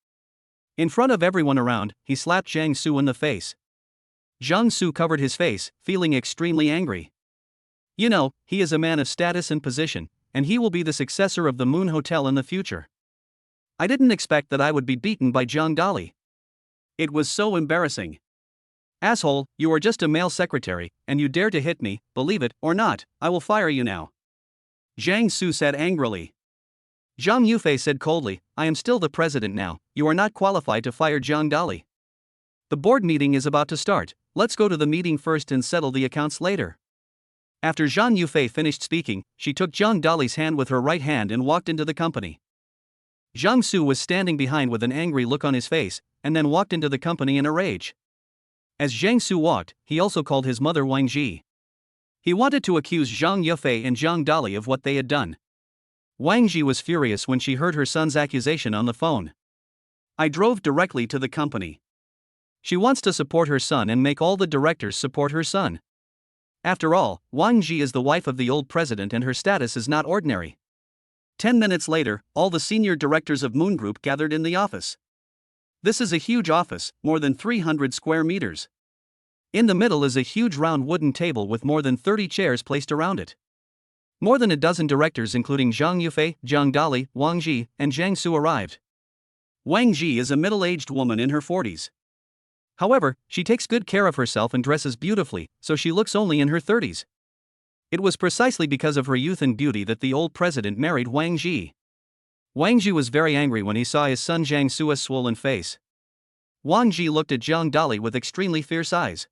In front of everyone around, he slapped Zhang Su in the face. Zhang Su covered his face, feeling extremely angry. You know, he is a man of status and position, and he will be the successor of the Moon Hotel in the future. I didn't expect that I would be beaten by Zhang Dolly. It was so embarrassing. Asshole, you are just a male secretary, and you dare to hit me, believe it or not, I will fire you now. Zhang Su said angrily. Zhang Yifei said coldly, I am still the president now, you are not qualified to fire Zhang Dolly. The board meeting is about to start, let's go to the meeting first and settle the accounts later. After Zhang Yifei finished speaking, she took Zhang Dolly's hand with her right hand and walked into the company. Zhang Su was standing behind with an angry look on his face, and then walked into the company in a rage. As Zhang Su walked, he also called his mother Wang Ji. He wanted to accuse Zhang Yifei and Zhang Dolly of what they had done. Wang Ji was furious when she heard her son's accusation on the phone. I drove directly to the company. She wants to support her son and make all the directors support her son. After all, Wang Ji is the wife of the old president and her status is not ordinary. 10 minutes later, all the senior directors of Moon Group gathered in the office. This is a huge office, more than 300 square meters. In the middle is a huge round wooden table with more than 30 chairs placed around it. More than a dozen directors including Zhang Yufei, Zhang Dali, Wang Ji, and Jiang Su arrived. Wang Ji is a middle-aged woman in her 40s. However, she takes good care of herself and dresses beautifully, so she looks only in her 30s. It was precisely because of her youth and beauty that the old president married Wang Ji. Wang Ji was very angry when he saw his son Jiang Su's swollen face. Wang Ji looked at Zhang Dali with extremely fierce eyes.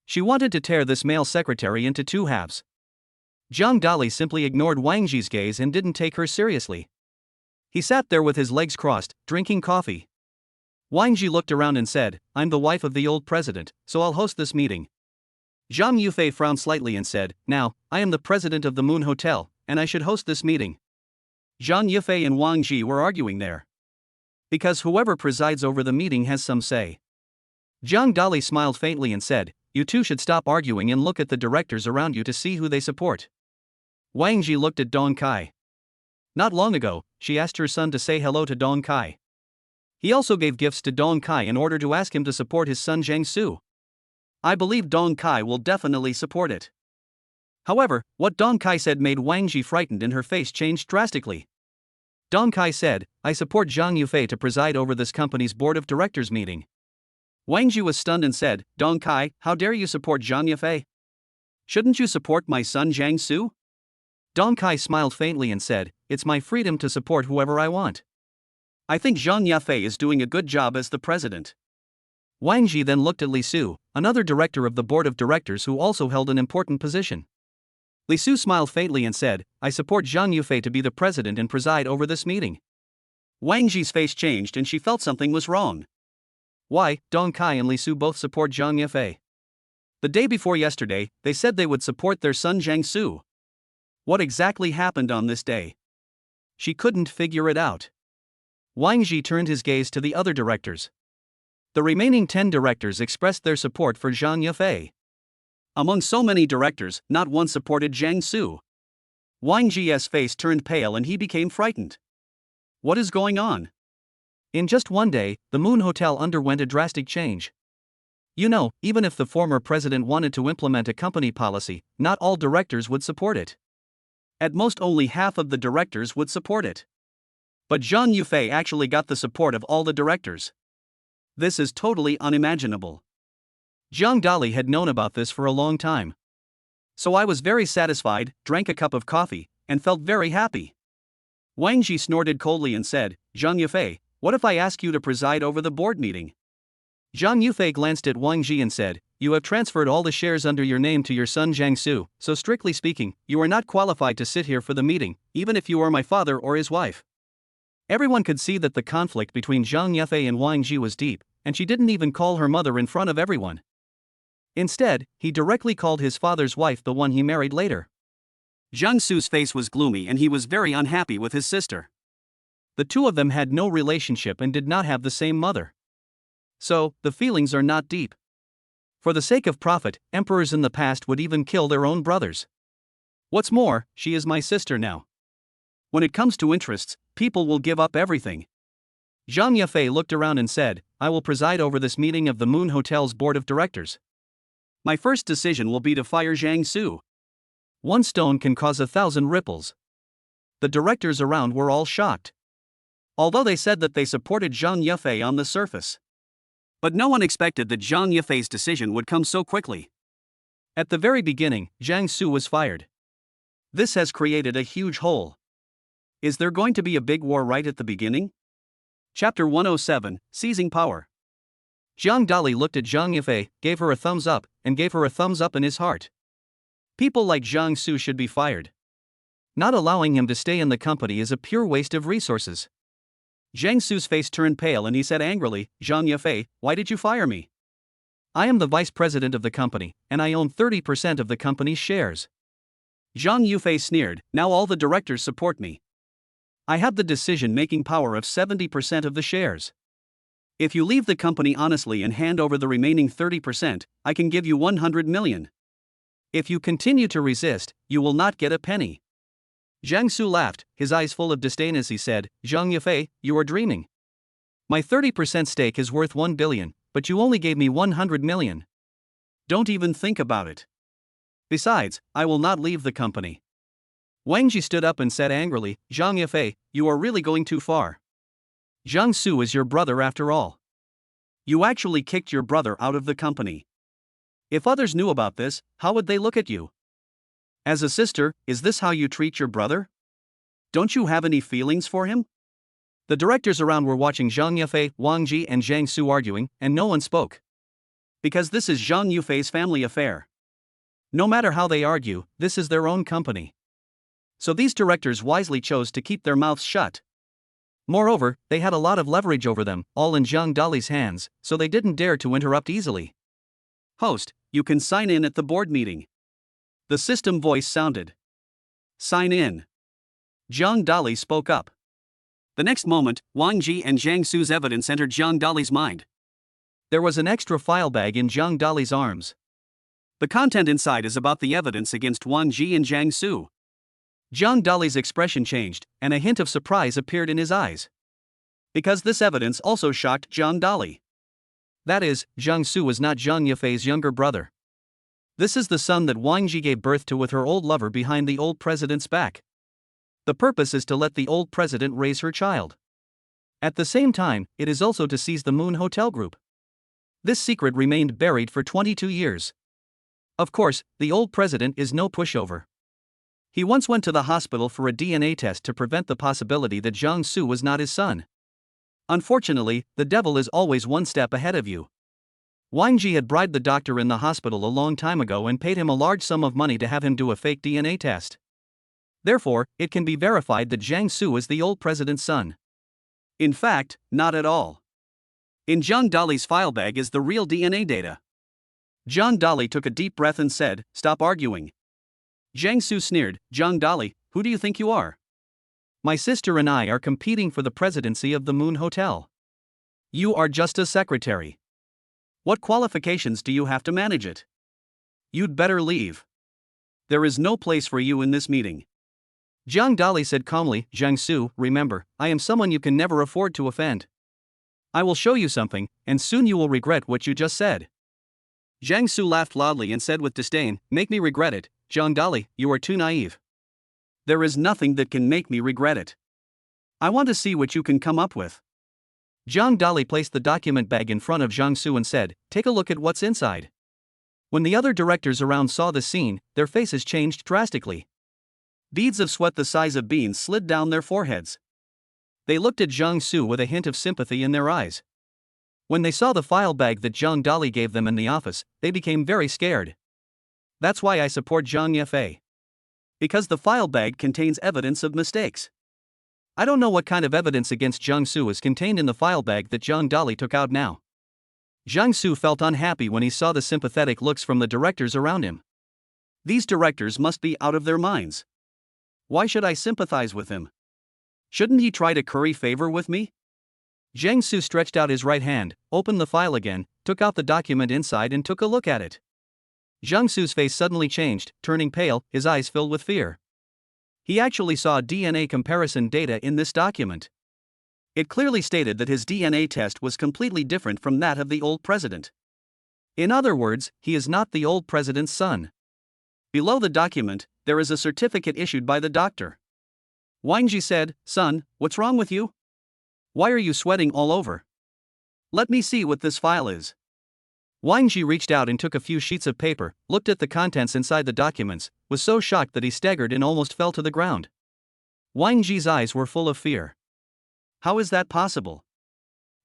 She wanted to tear this male secretary into two halves. Zhang Dali simply ignored Wang Ji's gaze and didn't take her seriously. He sat there with his legs crossed, drinking coffee. Wang Ji looked around and said, "I'm the wife of the old president, so I'll host this meeting." Zhang Yufei frowned slightly and said, "Now, I am the president of the Moon Hotel, and I should host this meeting." Zhang Yufei and Wang Ji were arguing there. Because whoever presides over the meeting has some say. Zhang Dali smiled faintly and said, "You two should stop arguing and look at the directors around you to see who they support." Wang Ji looked at Dong Kai. Not long ago, she asked her son to say hello to Dong Kai. He also gave gifts to Dong Kai in order to ask him to support his son Jiang Su. I believe Dong Kai will definitely support it. However, what Dong Kai said made Wang Ji frightened and her face changed drastically. Dong Kai said, "I support Zhang Yufei to preside over this company's board of directors meeting." Wang Ji was stunned and said, "Dong Kai, how dare you support Zhang Yufei? Shouldn't you support my son Jiang Su?" Dong Kai smiled faintly and said, "It's my freedom to support whoever I want. I think Zhang Yufei is doing a good job as the president." Wang Ji then looked at Li Su, another director of the board of directors who also held an important position. Li Su smiled faintly and said, "I support Zhang Yufei to be the president and preside over this meeting." Wang Ji's face changed and she felt something was wrong. Why, Dong Kai and Li Su both support Zhang Yufei. The day before yesterday, they said they would support their son Jiang Su. What exactly happened on this day? She couldn't figure it out. Wang Ji turned his gaze to the other directors. The remaining 10 directors expressed their support for Zhang Yufei. Among so many directors, not one supported Jiang Su. Wang Ji's face turned pale and he became frightened. What is going on? In just one day, the Moon Hotel underwent a drastic change. You know, even if the former president wanted to implement a company policy, not all directors would support it. At most only half of the directors would support it. But Zhang Yufei actually got the support of all the directors. This is totally unimaginable. Zhang Dali had known about this for a long time. So I was very satisfied, drank a cup of coffee, and felt very happy. Wang Ji snorted coldly and said, "Zhang Yufei, what if I ask you to preside over the board meeting?" Zhang Yufei glanced at Wang Ji and said, "You have transferred all the shares under your name to your son Jiang Su, so strictly speaking, you are not qualified to sit here for the meeting, even if you are my father or his wife." Everyone could see that the conflict between Zhang Yufei and Wang Ji was deep, and she didn't even call her mother in front of everyone. Instead, he directly called his father's wife the one he married later. Jiang Su's face was gloomy and he was very unhappy with his sister. The two of them had no relationship and did not have the same mother. So, the feelings are not deep. For the sake of profit, emperors in the past would even kill their own brothers. What's more, she is my sister now. When it comes to interests, people will give up everything. Zhang Yufei looked around and said, "I will preside over this meeting of the Moon Hotel's board of directors. My first decision will be to fire Jiang Su. One stone can cause 1,000 ripples." The directors around were all shocked. Although they said that they supported Zhang Yufei on the surface. But no one expected that Zhang Yufei's decision would come so quickly. At the very beginning, Jiang Su was fired. This has created a huge hole. Is there going to be a big war right at the beginning? Chapter 107, Seizing Power. Zhang Dali looked at Zhang Yufei, gave her a thumbs up, and gave her a thumbs up in his heart. People like Jiang Su should be fired. Not allowing him to stay in the company is a pure waste of resources. Jiang Su's face turned pale and he said angrily, "Zhang Yufei, why did you fire me? I am the vice president of the company, and I own 30% of the company's shares." Zhang Yufei sneered, "Now all the directors support me. I have the decision-making power of 70% of the shares. If you leave the company honestly and hand over the remaining 30%, I can give you 100 million. If you continue to resist, you will not get a penny. Jiang Su laughed, his eyes full of disdain as he said, Zhang Yafei, you are dreaming. My 30% stake is worth 1 billion, but you only gave me 100 million. Don't even think about it. Besides, I will not leave the company. Wang Ji stood up and said angrily, Zhang Yafei, you are really going too far. Jiang Su is your brother after all. You actually kicked your brother out of the company. If others knew about this, how would they look at you? As a sister, is this how you treat your brother? Don't you have any feelings for him? The directors around were watching Zhang Yafei, Wang Ji and Jiang Su arguing, and no one spoke. Because this is Zhang Yufei's family affair. No matter how they argue, this is their own company. So these directors wisely chose to keep their mouths shut. Moreover, they had a lot of leverage over them, all in Zhang Dali's hands, so they didn't dare to interrupt easily. Host, you can sign in at the board meeting. The system voice sounded. Sign in. Zhang Dali spoke up. The next moment, Wang Ji and Jiang Su's evidence entered Zhang Dali's mind. There was an extra file bag in Zhang Dali's arms. The content inside is about the evidence against Wang Ji and Jiang Su. Zhang Dali's expression changed, and a hint of surprise appeared in his eyes. Because this evidence also shocked Zhang Dali. That is, Jiang Su was not Zhang Yafei's younger brother. This is the son that Wang Ji gave birth to with her old lover behind the old president's back. The purpose is to let the old president raise her child. At the same time, it is also to seize the Moon Hotel Group. This secret remained buried for 22 years. Of course, the old president is no pushover. He once went to the hospital for a DNA test to prevent the possibility that Jiang Su was not his son. Unfortunately, the devil is always one step ahead of you. Wang Ji had bribed the doctor in the hospital a long time ago and paid him a large sum of money to have him do a fake DNA test. Therefore, it can be verified that Jiang Su is the old president's son. In fact, not at all. In Zhang Dali's file bag is the real DNA data. Zhang Dali took a deep breath and said, Stop arguing. Jiang Su sneered, Zhang Dali, who do you think you are? My sister and I are competing for the presidency of the Moon Hotel. You are just a secretary. What qualifications do you have to manage it? You'd better leave. There is no place for you in this meeting. Zhang Dali said calmly, Jiang Su, remember, I am someone you can never afford to offend. I will show you something, and soon you will regret what you just said. Jiang Su laughed loudly and said with disdain, Make me regret it, Zhang Dali, you are too naive. There is nothing that can make me regret it. I want to see what you can come up with. Zhang Dali placed the document bag in front of Jiang Su and said, Take a look at what's inside. When the other directors around saw the scene, their faces changed drastically. Beads of sweat the size of beans slid down their foreheads. They looked at Jiang Su with a hint of sympathy in their eyes. When they saw the file bag that Zhang Dali gave them in the office, they became very scared. That's why I support Zhang Yafei. Because the file bag contains evidence of mistakes. I don't know what kind of evidence against Jiang Su is contained in the file bag that Zhang Dali took out now. Jiang Su felt unhappy when he saw the sympathetic looks from the directors around him. These directors must be out of their minds. Why should I sympathize with him? Shouldn't he try to curry favor with me? Jiang Su stretched out his right hand, opened the file again, took out the document inside and took a look at it. Jiang Su's face suddenly changed, turning pale, his eyes filled with fear. He actually saw DNA comparison data in this document. It clearly stated that his DNA test was completely different from that of the old president. In other words, he is not the old president's son. Below the document, there is a certificate issued by the doctor. Wang Ji said, Son, what's wrong with you? Why are you sweating all over? Let me see what this file is. Wang Ji reached out and took a few sheets of paper, looked at the contents inside the documents, was so shocked that he staggered and almost fell to the ground. Wang Ji's eyes were full of fear. How is that possible?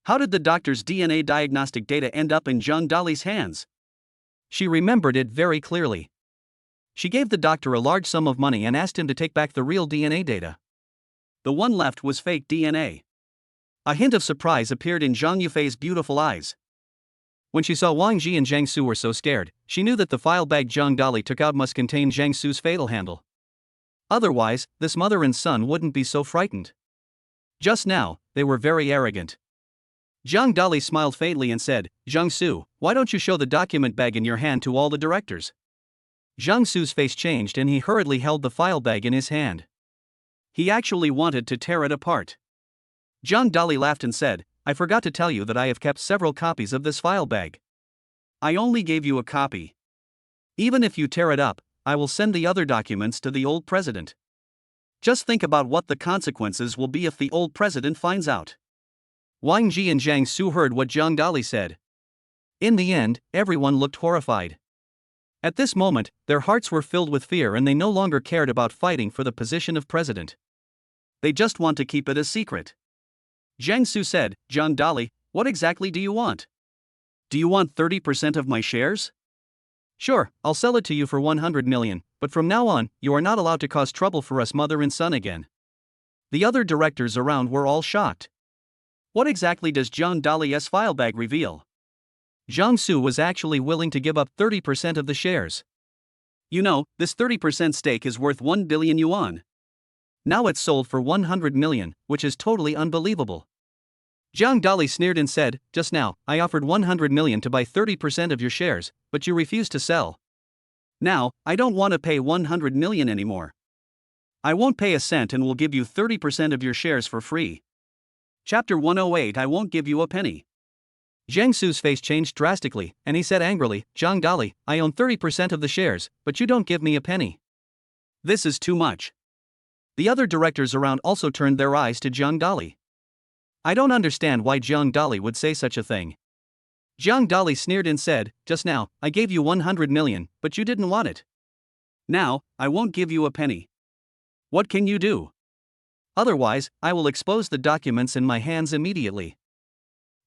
How did the doctor's DNA diagnostic data end up in Zhang Dali's hands? She remembered it very clearly. She gave the doctor a large sum of money and asked him to take back the real DNA data. The one left was fake DNA. A hint of surprise appeared in Zhang Yufei's beautiful eyes. When she saw Wang Ji and Jiang Su were so scared, she knew that the file bag Zhang Dali took out must contain Jiang Su's fatal handle. Otherwise, this mother and son wouldn't be so frightened. Just now, they were very arrogant. Zhang Dali smiled faintly and said, Zhang Su, why don't you show the document bag in your hand to all the directors? Zhang Su's face changed and he hurriedly held the file bag in his hand. He actually wanted to tear it apart. Zhang Dali laughed and said, I forgot to tell you that I have kept several copies of this file bag. I only gave you a copy. Even if you tear it up, I will send the other documents to the old president. Just think about what the consequences will be if the old president finds out. Wang Ji and Zhang Su heard what Zhang Dali said. In the end, everyone looked horrified. At this moment, their hearts were filled with fear and they no longer cared about fighting for the position of president. They just want to keep it a secret. Zhang Su said, Zhang Dali, what exactly do you want? Do you want 30% of my shares? Sure, I'll sell it to you for 100 million, but from now on, you are not allowed to cause trouble for us mother and son again. The other directors around were all shocked. What exactly does Zhang Dali's file bag reveal? Zhang Su was actually willing to give up 30% of the shares. You know, this 30% stake is worth 1 billion yuan. Now it's sold for 100 million, which is totally unbelievable. Zhang Dali sneered and said, just now, I offered 100 million to buy 30% of your shares, but you refused to sell. Now, I don't want to pay 100 million anymore. I won't pay a cent and will give you 30% of your shares for free. Chapter 108 I won't give you a penny. Zhang Su's face changed drastically, and he said angrily, Zhang Dali, I own 30% of the shares, but you don't give me a penny. This is too much. The other directors around also turned their eyes to Zhang Dali. I don't understand why Zhang Dali would say such a thing. Zhang Dali sneered and said, just now, I gave you 100 million, but you didn't want it. Now, I won't give you a penny. What can you do? Otherwise, I will expose the documents in my hands immediately.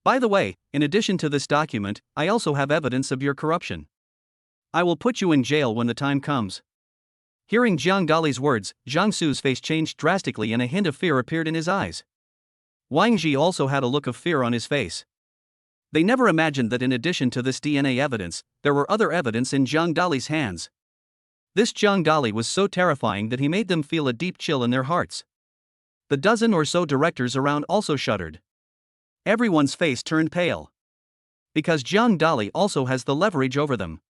By the way, in addition to this document, I also have evidence of your corruption. I will put you in jail when the time comes. Hearing Zhang Dali's words, Zhang Su's face changed drastically and a hint of fear appeared in his eyes. Wang Ji also had a look of fear on his face. They never imagined that in addition to this DNA evidence, there were other evidence in Zhang Dali's hands. This Zhang Dali was so terrifying that he made them feel a deep chill in their hearts. The dozen or so directors around also shuddered. Everyone's face turned pale. Because Zhang Dali also has the leverage over them.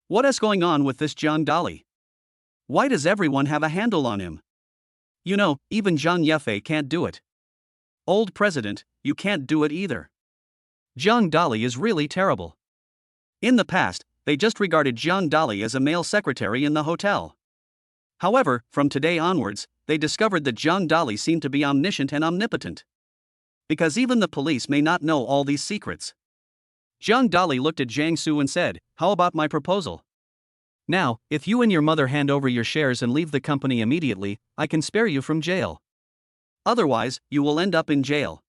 What is going on with this Zhang Dali? Why does everyone have a handle on him? You know, even Zhang Yefei can't do it. Old president, you can't do it either. Zhang Dali is really terrible. In the past, they just regarded Zhang Dali as a male secretary in the hotel. However, from today onwards, they discovered that Zhang Dali seemed to be omniscient and omnipotent. Because even the police may not know all these secrets. Zhang Dali looked at Zhang Su and said, how about my proposal? Now, if you and your mother hand over your shares and leave the company immediately, I can spare you from jail. Otherwise, you will end up in jail.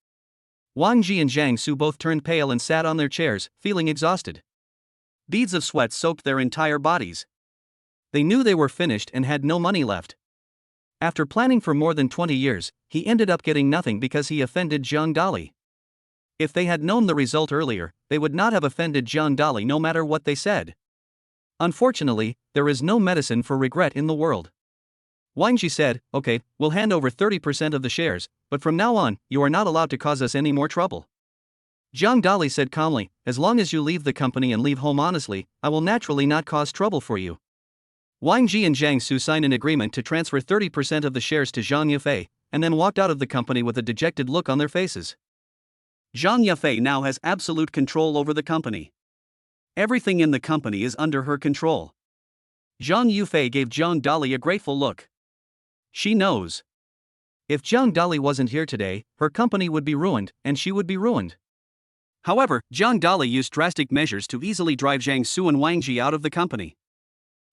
Wang Ji and Zhang Su both turned pale and sat on their chairs, feeling exhausted. Beads of sweat soaked their entire bodies. They knew they were finished and had no money left. After planning for more than 20 years, he ended up getting nothing because he offended Zhang Dali. If they had known the result earlier, they would not have offended Zhang Dali no matter what they said. Unfortunately, there is no medicine for regret in the world. Wang Ji said, okay, we'll hand over 30% of the shares, but from now on, you are not allowed to cause us any more trouble. Zhang Dali said calmly, as long as you leave the company and leave home honestly, I will naturally not cause trouble for you. Wang Ji and Zhang Su signed an agreement to transfer 30% of the shares to Zhang Yefei, and then walked out of the company with a dejected look on their faces. Zhang Yefei now has absolute control over the company. Everything in the company is under her control. Zhang Yufei gave Zhang Dali a grateful look. She knows. If Zhang Dali wasn't here today, her company would be ruined, and she would be ruined. However, Zhang Dali used drastic measures to easily drive Zhang Su and Wang Ji out of the company.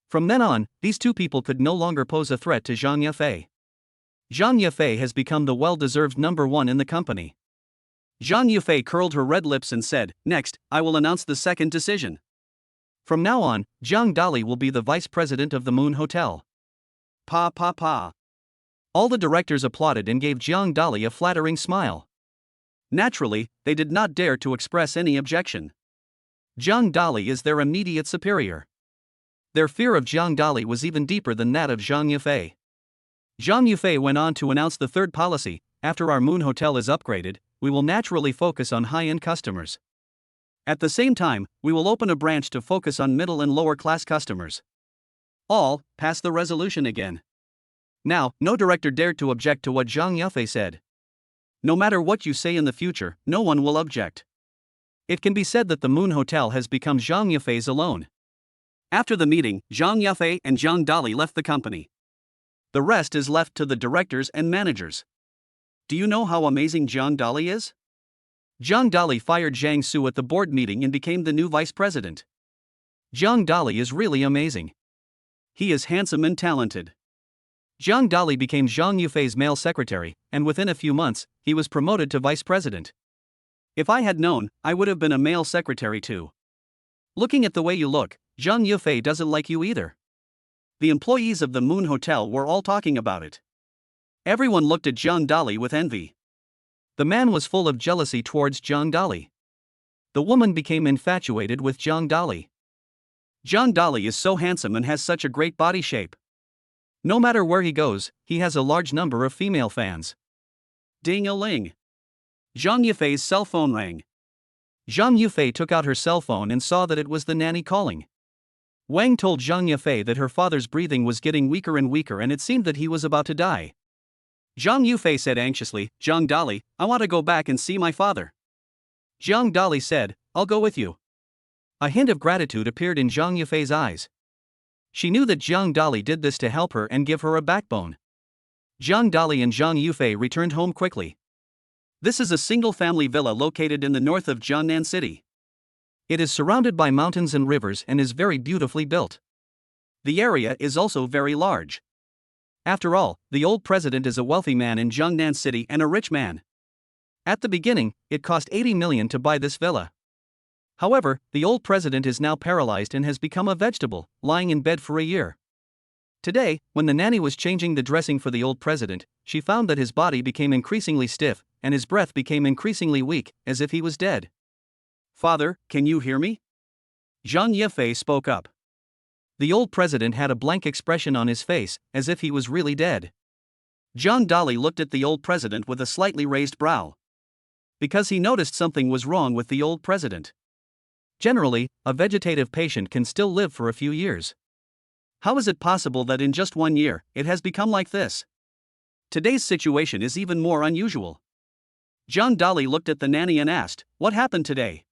From then on, these two people could no longer pose a threat to Zhang Yefei. Zhang Yefei has become the well-deserved number one in the company. Zhang Yufei curled her red lips and said, next, I will announce the second decision. From now on, Zhang Dali will be the vice president of the Moon Hotel. Pa pa pa. All the directors applauded and gave Zhang Dali a flattering smile. Naturally, they did not dare to express any objection. Zhang Dali is their immediate superior. Their fear of Zhang Dali was even deeper than that of Zhang Yufei. Zhang Yufei went on to announce the third policy: after our Moon Hotel is upgraded, we will naturally focus on high-end customers. At the same time, we will open a branch to focus on middle and lower class customers. All passed the resolution again. Now, no director dared to object to what Zhang Yufei said. No matter what you say in the future, no one will object. It can be said that the Moon Hotel has become Zhang Yufei's alone. After the meeting, Zhang Yufei and Zhang Dali left the company. The rest is left to the directors and managers. Do you know how amazing Zhang Dali is? Zhang Dali fired Zhang Su at the board meeting and became the new vice president. Zhang Dali is really amazing. He is handsome and talented. Zhang Dali became Zhang Yufei's male secretary, and within a few months, he was promoted to vice president. If I had known, I would have been a male secretary too. Looking at the way you look, Zhang Yufei doesn't like you either. The employees of the Moon Hotel were all talking about it. Everyone looked at Zhang Dali with envy. The man was full of jealousy towards Zhang Dali. The woman became infatuated with Zhang Dali. Zhang Dali is so handsome and has such a great body shape. No matter where he goes, he has a large number of female fans. Ding-a-ling. Zhang Yufei's cell phone rang. Zhang Yufei took out her cell phone and saw that it was the nanny calling. Wang told Zhang Yufei that her father's breathing was getting weaker and weaker and it seemed that he was about to die. Zhang Yufei said anxiously, "Zhang Dali, I want to go back and see my father." Zhang Dali said, "I'll go with you." A hint of gratitude appeared in Zhang Yufei's eyes. She knew that Zhang Dali did this to help her and give her a backbone. Zhang Dali and Zhang Yufei returned home quickly. This is a single-family villa located in the north of Jiangnan City. It is surrounded by mountains and rivers and is very beautifully built. The area is also very large. After all, the old president is a wealthy man in Jiangnan City and a rich man. At the beginning, it cost 80 million to buy this villa. However, the old president is now paralyzed and has become a vegetable, lying in bed for a year. Today, when the nanny was changing the dressing for the old president, she found that his body became increasingly stiff, and his breath became increasingly weak, as if he was dead. "Father, can you hear me?" Zhang Yufei spoke up. The old president had a blank expression on his face, as if he was really dead. Zhang Dali looked at the old president with a slightly raised brow. Because he noticed something was wrong with the old president. Generally, a vegetative patient can still live for a few years. How is it possible that in just 1 year, it has become like this? Today's situation is even more unusual. Zhang Dali looked at the nanny and asked, "What happened today?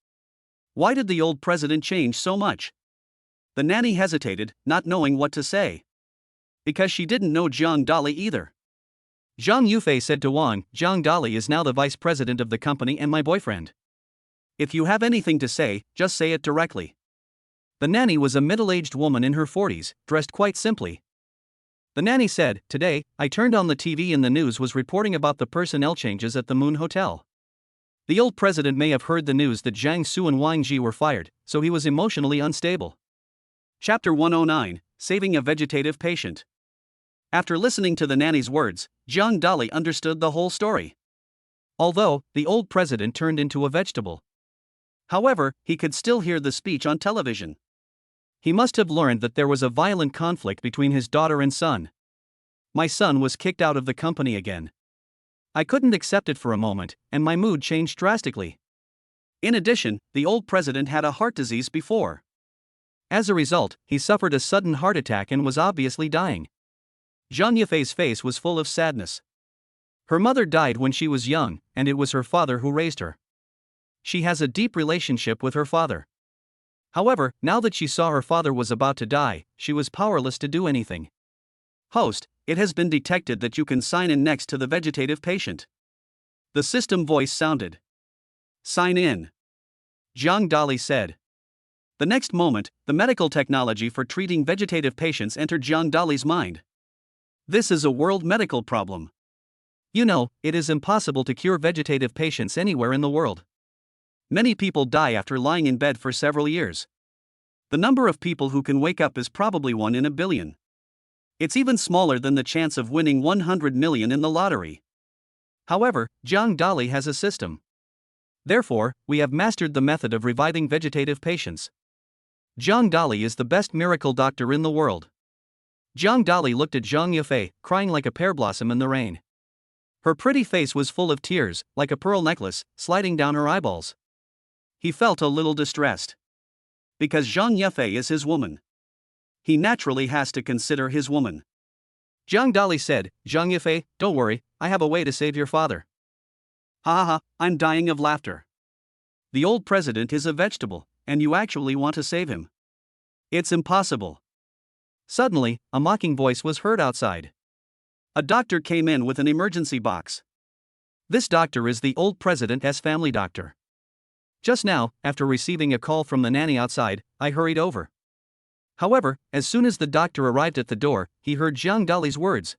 Why did the old president change so much?" The nanny hesitated, not knowing what to say. Because she didn't know Zhang Dali either. Zhang Yufei said to Wang, "Zhang Dali is now the vice president of the company and my boyfriend. If you have anything to say, just say it directly." The nanny was a middle-aged woman in her 40s, dressed quite simply. The nanny said, "Today, I turned on the TV and the news was reporting about the personnel changes at the Moon Hotel. The old president may have heard the news that Zhang Su and Wang Ji were fired, so he was emotionally unstable." Chapter 109, Saving a Vegetative Patient. After listening to the nanny's words, Zhang Dali understood the whole story. Although, the old president turned into a vegetable. However, he could still hear the speech on television. He must have learned that there was a violent conflict between his daughter and son. "My son was kicked out of the company again. I couldn't accept it for a moment, and my mood changed drastically. In addition, the old president had a heart disease before. As a result, he suffered a sudden heart attack and was obviously dying." Zhang Yufei's face was full of sadness. Her mother died when she was young, and it was her father who raised her. She has a deep relationship with her father. However, now that she saw her father was about to die, she was powerless to do anything. "Host, it has been detected that you can sign in next to the vegetative patient." The system voice sounded. "Sign in," Zhang Dali said. The next moment, the medical technology for treating vegetative patients entered Zhang Dali's mind. This is a world medical problem. You know, it is impossible to cure vegetative patients anywhere in the world. Many people die after lying in bed for several years. The number of people who can wake up is probably 1 in a billion. It's even smaller than the chance of winning 100 million in the lottery. However, Zhang Dali has a system. Therefore, we have mastered the method of reviving vegetative patients. Zhang Dali is the best miracle doctor in the world. Zhang Dali looked at Zhang Yufei, crying like a pear blossom in the rain. Her pretty face was full of tears, like a pearl necklace, sliding down her eyeballs. He felt a little distressed. Because Zhang Yefei is his woman. He naturally has to consider his woman. Zhang Dali said, Zhang Yefei, don't worry, I have a way to save your father. Ha ha ha, I'm dying of laughter. The old president is a vegetable, and you actually want to save him. It's impossible. Suddenly, a mocking voice was heard outside. A doctor came in with an emergency box. This doctor is the old president's family doctor. Just now, after receiving a call from the nanny outside, I hurried over. However, as soon as the doctor arrived at the door, he heard Zhang Dali's words.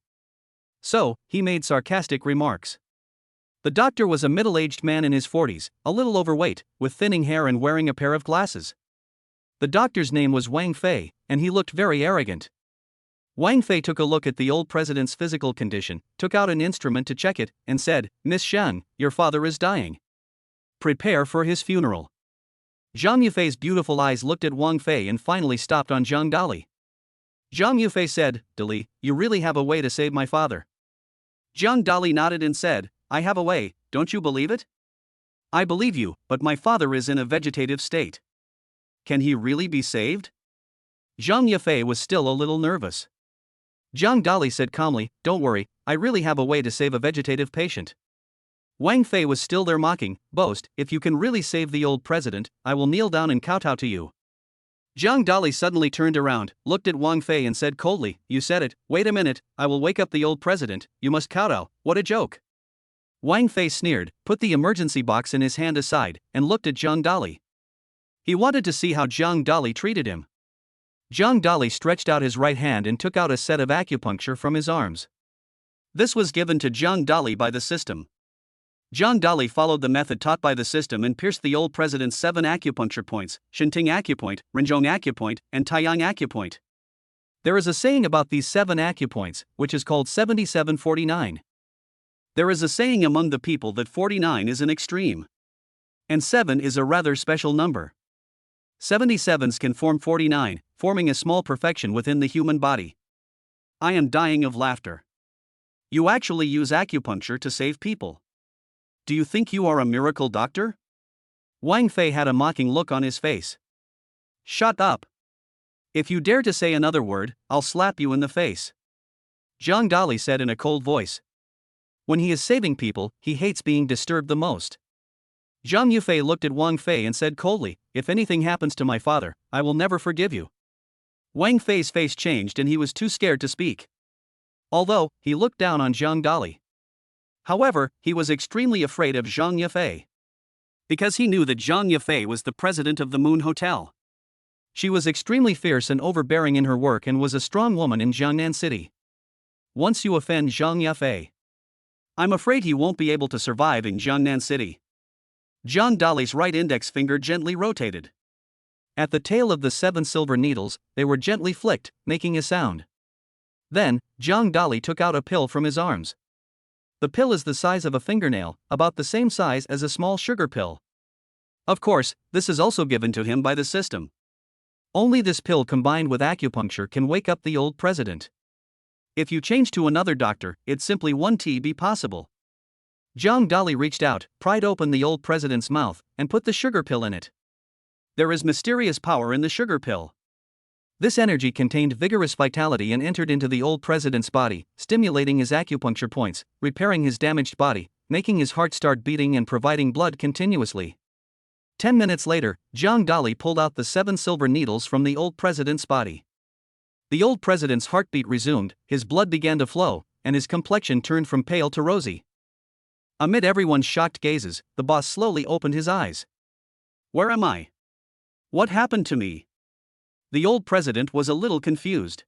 So, he made sarcastic remarks. The doctor was a middle-aged man in his 40s, a little overweight, with thinning hair and wearing a pair of glasses. The doctor's name was Wang Fei, and he looked very arrogant. Wang Fei took a look at the old president's physical condition, took out an instrument to check it, and said, Miss Zhang, your father is dying. Prepare for his funeral. Zhang Yufei's beautiful eyes looked at Wang Fei and finally stopped on Zhang Dali. Zhang Yufei said, Dali, you really have a way to save my father. Zhang Dali nodded and said, I have a way, don't you believe it? I believe you, but my father is in a vegetative state. Can he really be saved? Zhang Yufei was still a little nervous. Zhang Dali said calmly, don't worry, I really have a way to save a vegetative patient. Wang Fei was still there mocking, boast, if you can really save the old president, I will kneel down and kowtow to you. Zhang Dali suddenly turned around, looked at Wang Fei and said coldly, you said it, wait a minute, I will wake up the old president, you must kowtow, what a joke. Wang Fei sneered, put the emergency box in his hand aside, and looked at Zhang Dali. He wanted to see how Zhang Dali treated him. Zhang Dali stretched out his right hand and took out a set of acupuncture from his arms. This was given to Zhang Dali by the system. Zhang Dali followed the method taught by the system and pierced the old president's 7 acupuncture points, Shinting acupoint, Renzhong acupoint, and Taiyang acupoint. There is a saying about these 7 acupoints, which is called 7749. There is a saying among the people that 49 is an extreme. And 7 is a rather special number. 77s can form 49, forming a small perfection within the human body. I am dying of laughter. You actually use acupuncture to save people. Do you think you are a miracle doctor? Wang Fei had a mocking look on his face. Shut up. If you dare to say another word, I'll slap you in the face. Zhang Dali said in a cold voice. When he is saving people, he hates being disturbed the most. Zhang Yufei looked at Wang Fei and said coldly, if anything happens to my father, I will never forgive you. Wang Fei's face changed and he was too scared to speak. Although, he looked down on Zhang Dali. However, he was extremely afraid of Zhang Yefei. Because he knew that Zhang Yefei was the president of the Moon Hotel. She was extremely fierce and overbearing in her work and was a strong woman in Jiangnan City. Once you offend Zhang Yefei, I'm afraid he won't be able to survive in Jiangnan City. Zhang Dali's right index finger gently rotated. At the tail of the 7 silver needles, they were gently flicked, making a sound. Then, Zhang Dali took out a pill from his arms. The pill is the size of a fingernail, about the same size as a small sugar pill. Of course, this is also given to him by the system. Only this pill combined with acupuncture can wake up the old president. If you change to another doctor, it's simply won't be possible. Zhang Dali reached out, pried open the old president's mouth, and put the sugar pill in it. There is mysterious power in the sugar pill. This energy contained vigorous vitality and entered into the old president's body, stimulating his acupuncture points, repairing his damaged body, making his heart start beating and providing blood continuously. 10 minutes later, Zhang Dali pulled out the 7 silver needles from the old president's body. The old president's heartbeat resumed, his blood began to flow, and his complexion turned from pale to rosy. Amid everyone's shocked gazes, the boss slowly opened his eyes. Where am I? What happened to me? The old president was a little confused.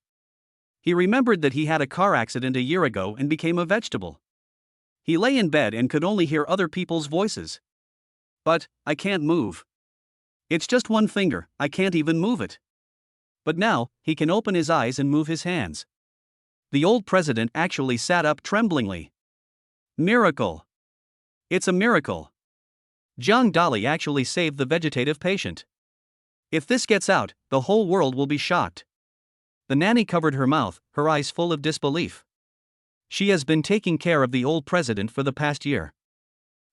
He remembered that he had a car accident a year ago and became a vegetable. He lay in bed and could only hear other people's voices. But, I can't move. It's just one finger, I can't even move it. But now, he can open his eyes and move his hands. The old president actually sat up tremblingly. Miracle! It's a miracle. Zhang Dali actually saved the vegetative patient. If this gets out, the whole world will be shocked. The nanny covered her mouth, her eyes full of disbelief. She has been taking care of the old president for the past year.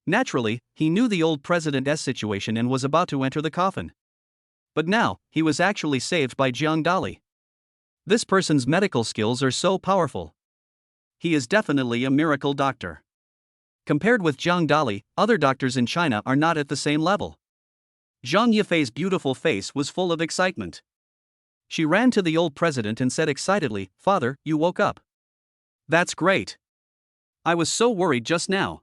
Naturally, he knew the old president's situation and was about to enter the coffin. But now, he was actually saved by Jiang Dali. This person's medical skills are so powerful. He is definitely a miracle doctor. Compared with Jiang Dali, other doctors in China are not at the same level. Zhang Yifei's beautiful face was full of excitement. She ran to the old president and said excitedly, "Father, you woke up. That's great. I was so worried just now."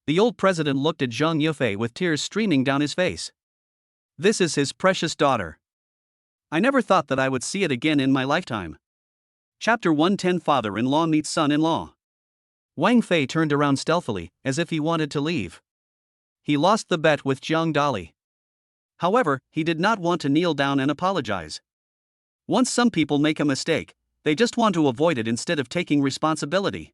The old president looked at Zhang Yifei with tears streaming down his face. This is his precious daughter. I never thought that I would see it again in my lifetime. Chapter 110 Father-in-law meets son-in-law. Wang Fei turned around stealthily, as if he wanted to leave. He lost the bet with Jiang Dali. However, he did not want to kneel down and apologize. Once some people make a mistake, they just want to avoid it instead of taking responsibility.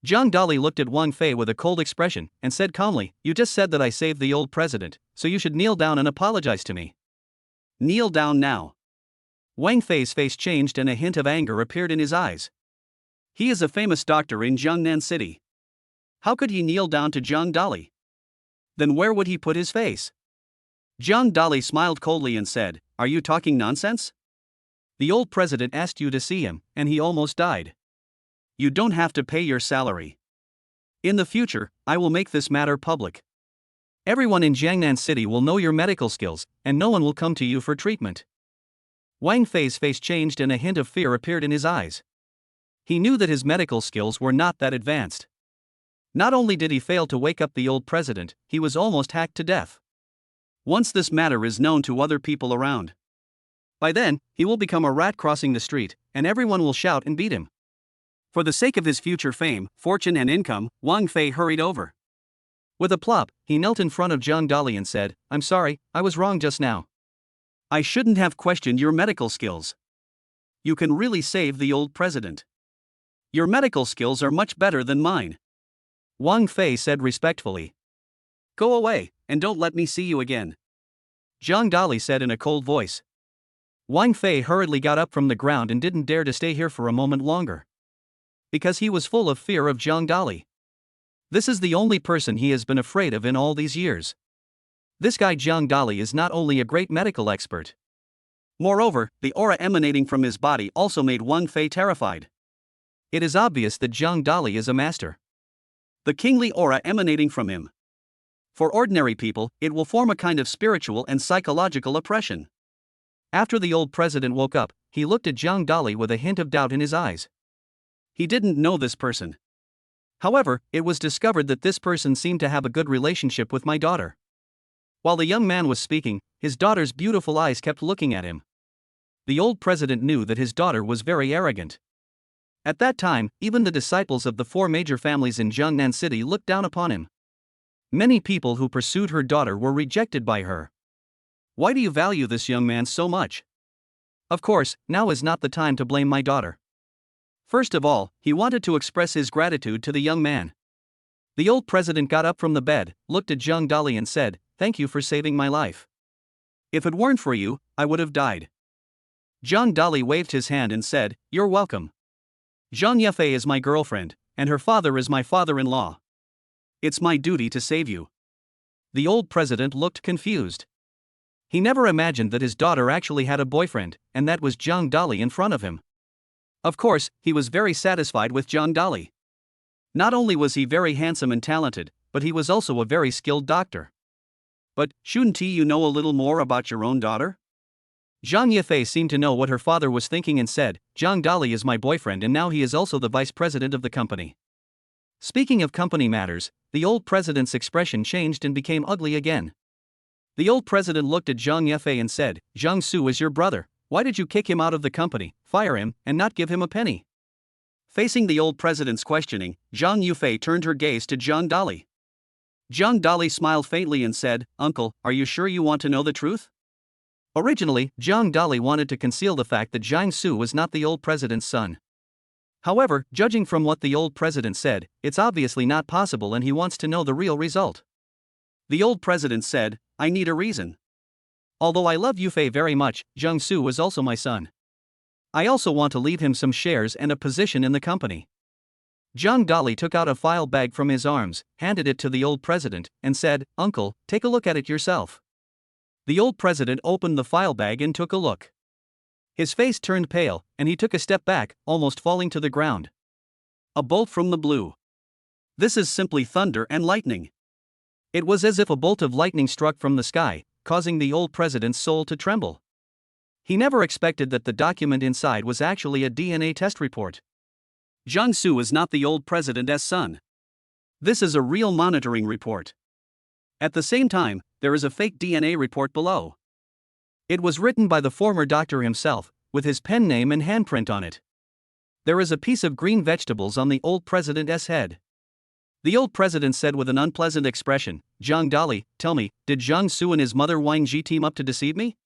Jiang Dali looked at Wang Fei with a cold expression and said calmly, "You just said that I saved the old president, so you should kneel down and apologize to me." Kneel down now. Wang Fei's face changed and a hint of anger appeared in his eyes. He is a famous doctor in Jiangnan City. How could he kneel down to Jiang Dali? Then where would he put his face? Jiang Dali smiled coldly and said, "Are you talking nonsense? The old president asked you to see him, and he almost died. You don't have to pay your salary. In the future, I will make this matter public. Everyone in Jiangnan City will know your medical skills, and no one will come to you for treatment." Wang Fei's face changed and a hint of fear appeared in his eyes. He knew that his medical skills were not that advanced. Not only did he fail to wake up the old president, he was almost hacked to death. Once this matter is known to other people around, by then, he will become a rat crossing the street, and everyone will shout and beat him. For the sake of his future fame, fortune and income, Wang Fei hurried over. With a plop, he knelt in front of Jiang Dali and said, "I'm sorry, I was wrong just now. I shouldn't have questioned your medical skills. You can really save the old president. Your medical skills are much better than mine." Wang Fei said respectfully. "Go away, and don't let me see you again," Jiang Dali said in a cold voice. Wang Fei hurriedly got up from the ground and didn't dare to stay here for a moment longer. Because he was full of fear of Jiang Dali. This is the only person he has been afraid of in all these years. This guy Jiang Dali is not only a great medical expert. Moreover, the aura emanating from his body also made Wang Fei terrified. It is obvious that Jiang Dali is a master. The kingly aura emanating from him. For ordinary people, it will form a kind of spiritual and psychological oppression. After the old president woke up, he looked at Jiang Dali with a hint of doubt in his eyes. He didn't know this person. However, it was discovered that this person seemed to have a good relationship with my daughter. While the young man was speaking, his daughter's beautiful eyes kept looking at him. The old president knew that his daughter was very arrogant. At that time, even the disciples of the four major families in Jiangnan City looked down upon him. Many people who pursued her daughter were rejected by her. Why do you value this young man so much? Of course, now is not the time to blame my daughter. First of all, he wanted to express his gratitude to the young man. The old president got up from the bed, looked at Jiang Dali and said, "Thank you for saving my life. If it weren't for you, I would have died." Jiang Dali waved his hand and said, "You're welcome. Zhang Yifei is my girlfriend, and her father is my father-in-law. It's my duty to save you." The old president looked confused. He never imagined that his daughter actually had a boyfriend, and that was Jiang Dali in front of him. Of course, he was very satisfied with Jiang Dali. Not only was he very handsome and talented, but he was also a very skilled doctor. But, shouldn't you know a little more about your own daughter? Zhang Yifei seemed to know what her father was thinking and said, "Jiang Dali is my boyfriend and now he is also the vice president of the company." Speaking of company matters, the old president's expression changed and became ugly again. The old president looked at Zhang Yifei and said, "Jiang Su is your brother. Why did you kick him out of the company, fire him, and not give him a penny?" Facing the old president's questioning, Zhang Yifei turned her gaze to Jiang Dali. Jiang Dali smiled faintly and said, "Uncle, are you sure you want to know the truth?" Originally, Jiang Dali wanted to conceal the fact that Jiang Su was not the old president's son. However, judging from what the old president said, it's obviously not possible and he wants to know the real result. The old president said, "I need a reason. Although I love Yufei very much, Jiang Su is also my son. I also want to leave him some shares and a position in the company. John Dolly took out a file bag from his arms, handed it to the old president, and said, "Uncle, take a look at it yourself." The old president opened the file bag and took a look. His face turned pale, and he took a step back, almost falling to the ground. A bolt from the blue. This is simply thunder and lightning. It was as if a bolt of lightning struck from the sky, causing the old president's soul to tremble. He never expected that the document inside was actually a DNA test report. Jiang Su is not the old president's son. This is a real monitoring report. At the same time, there is a fake DNA report below. It was written by the former doctor himself, with his pen name and handprint on it. There is a piece of green vegetables on the old president's head. The old president said with an unpleasant expression, "Jiang Dolly, tell me, did Jiang Su and his mother Wang Ji team up to deceive me?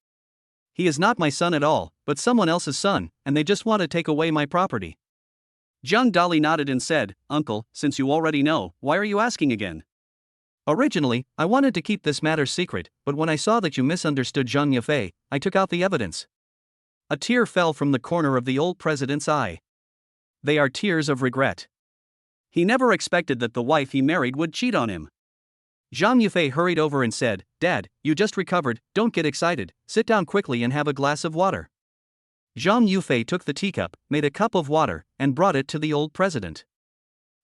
He is not my son at all, but someone else's son, and they just want to take away my property." Jiang Dolly nodded and said, "Uncle, since you already know, why are you asking again?" "Originally, I wanted to keep this matter secret, but when I saw that you misunderstood Zhang Yafei, I took out the evidence." A tear fell from the corner of the old president's eye. They are tears of regret. He never expected that the wife he married would cheat on him. Zhang Yafei hurried over and said, "Dad, you just recovered, don't get excited, sit down quickly and have a glass of water." Zhang Yufei took the teacup, made a cup of water, and brought it to the old president.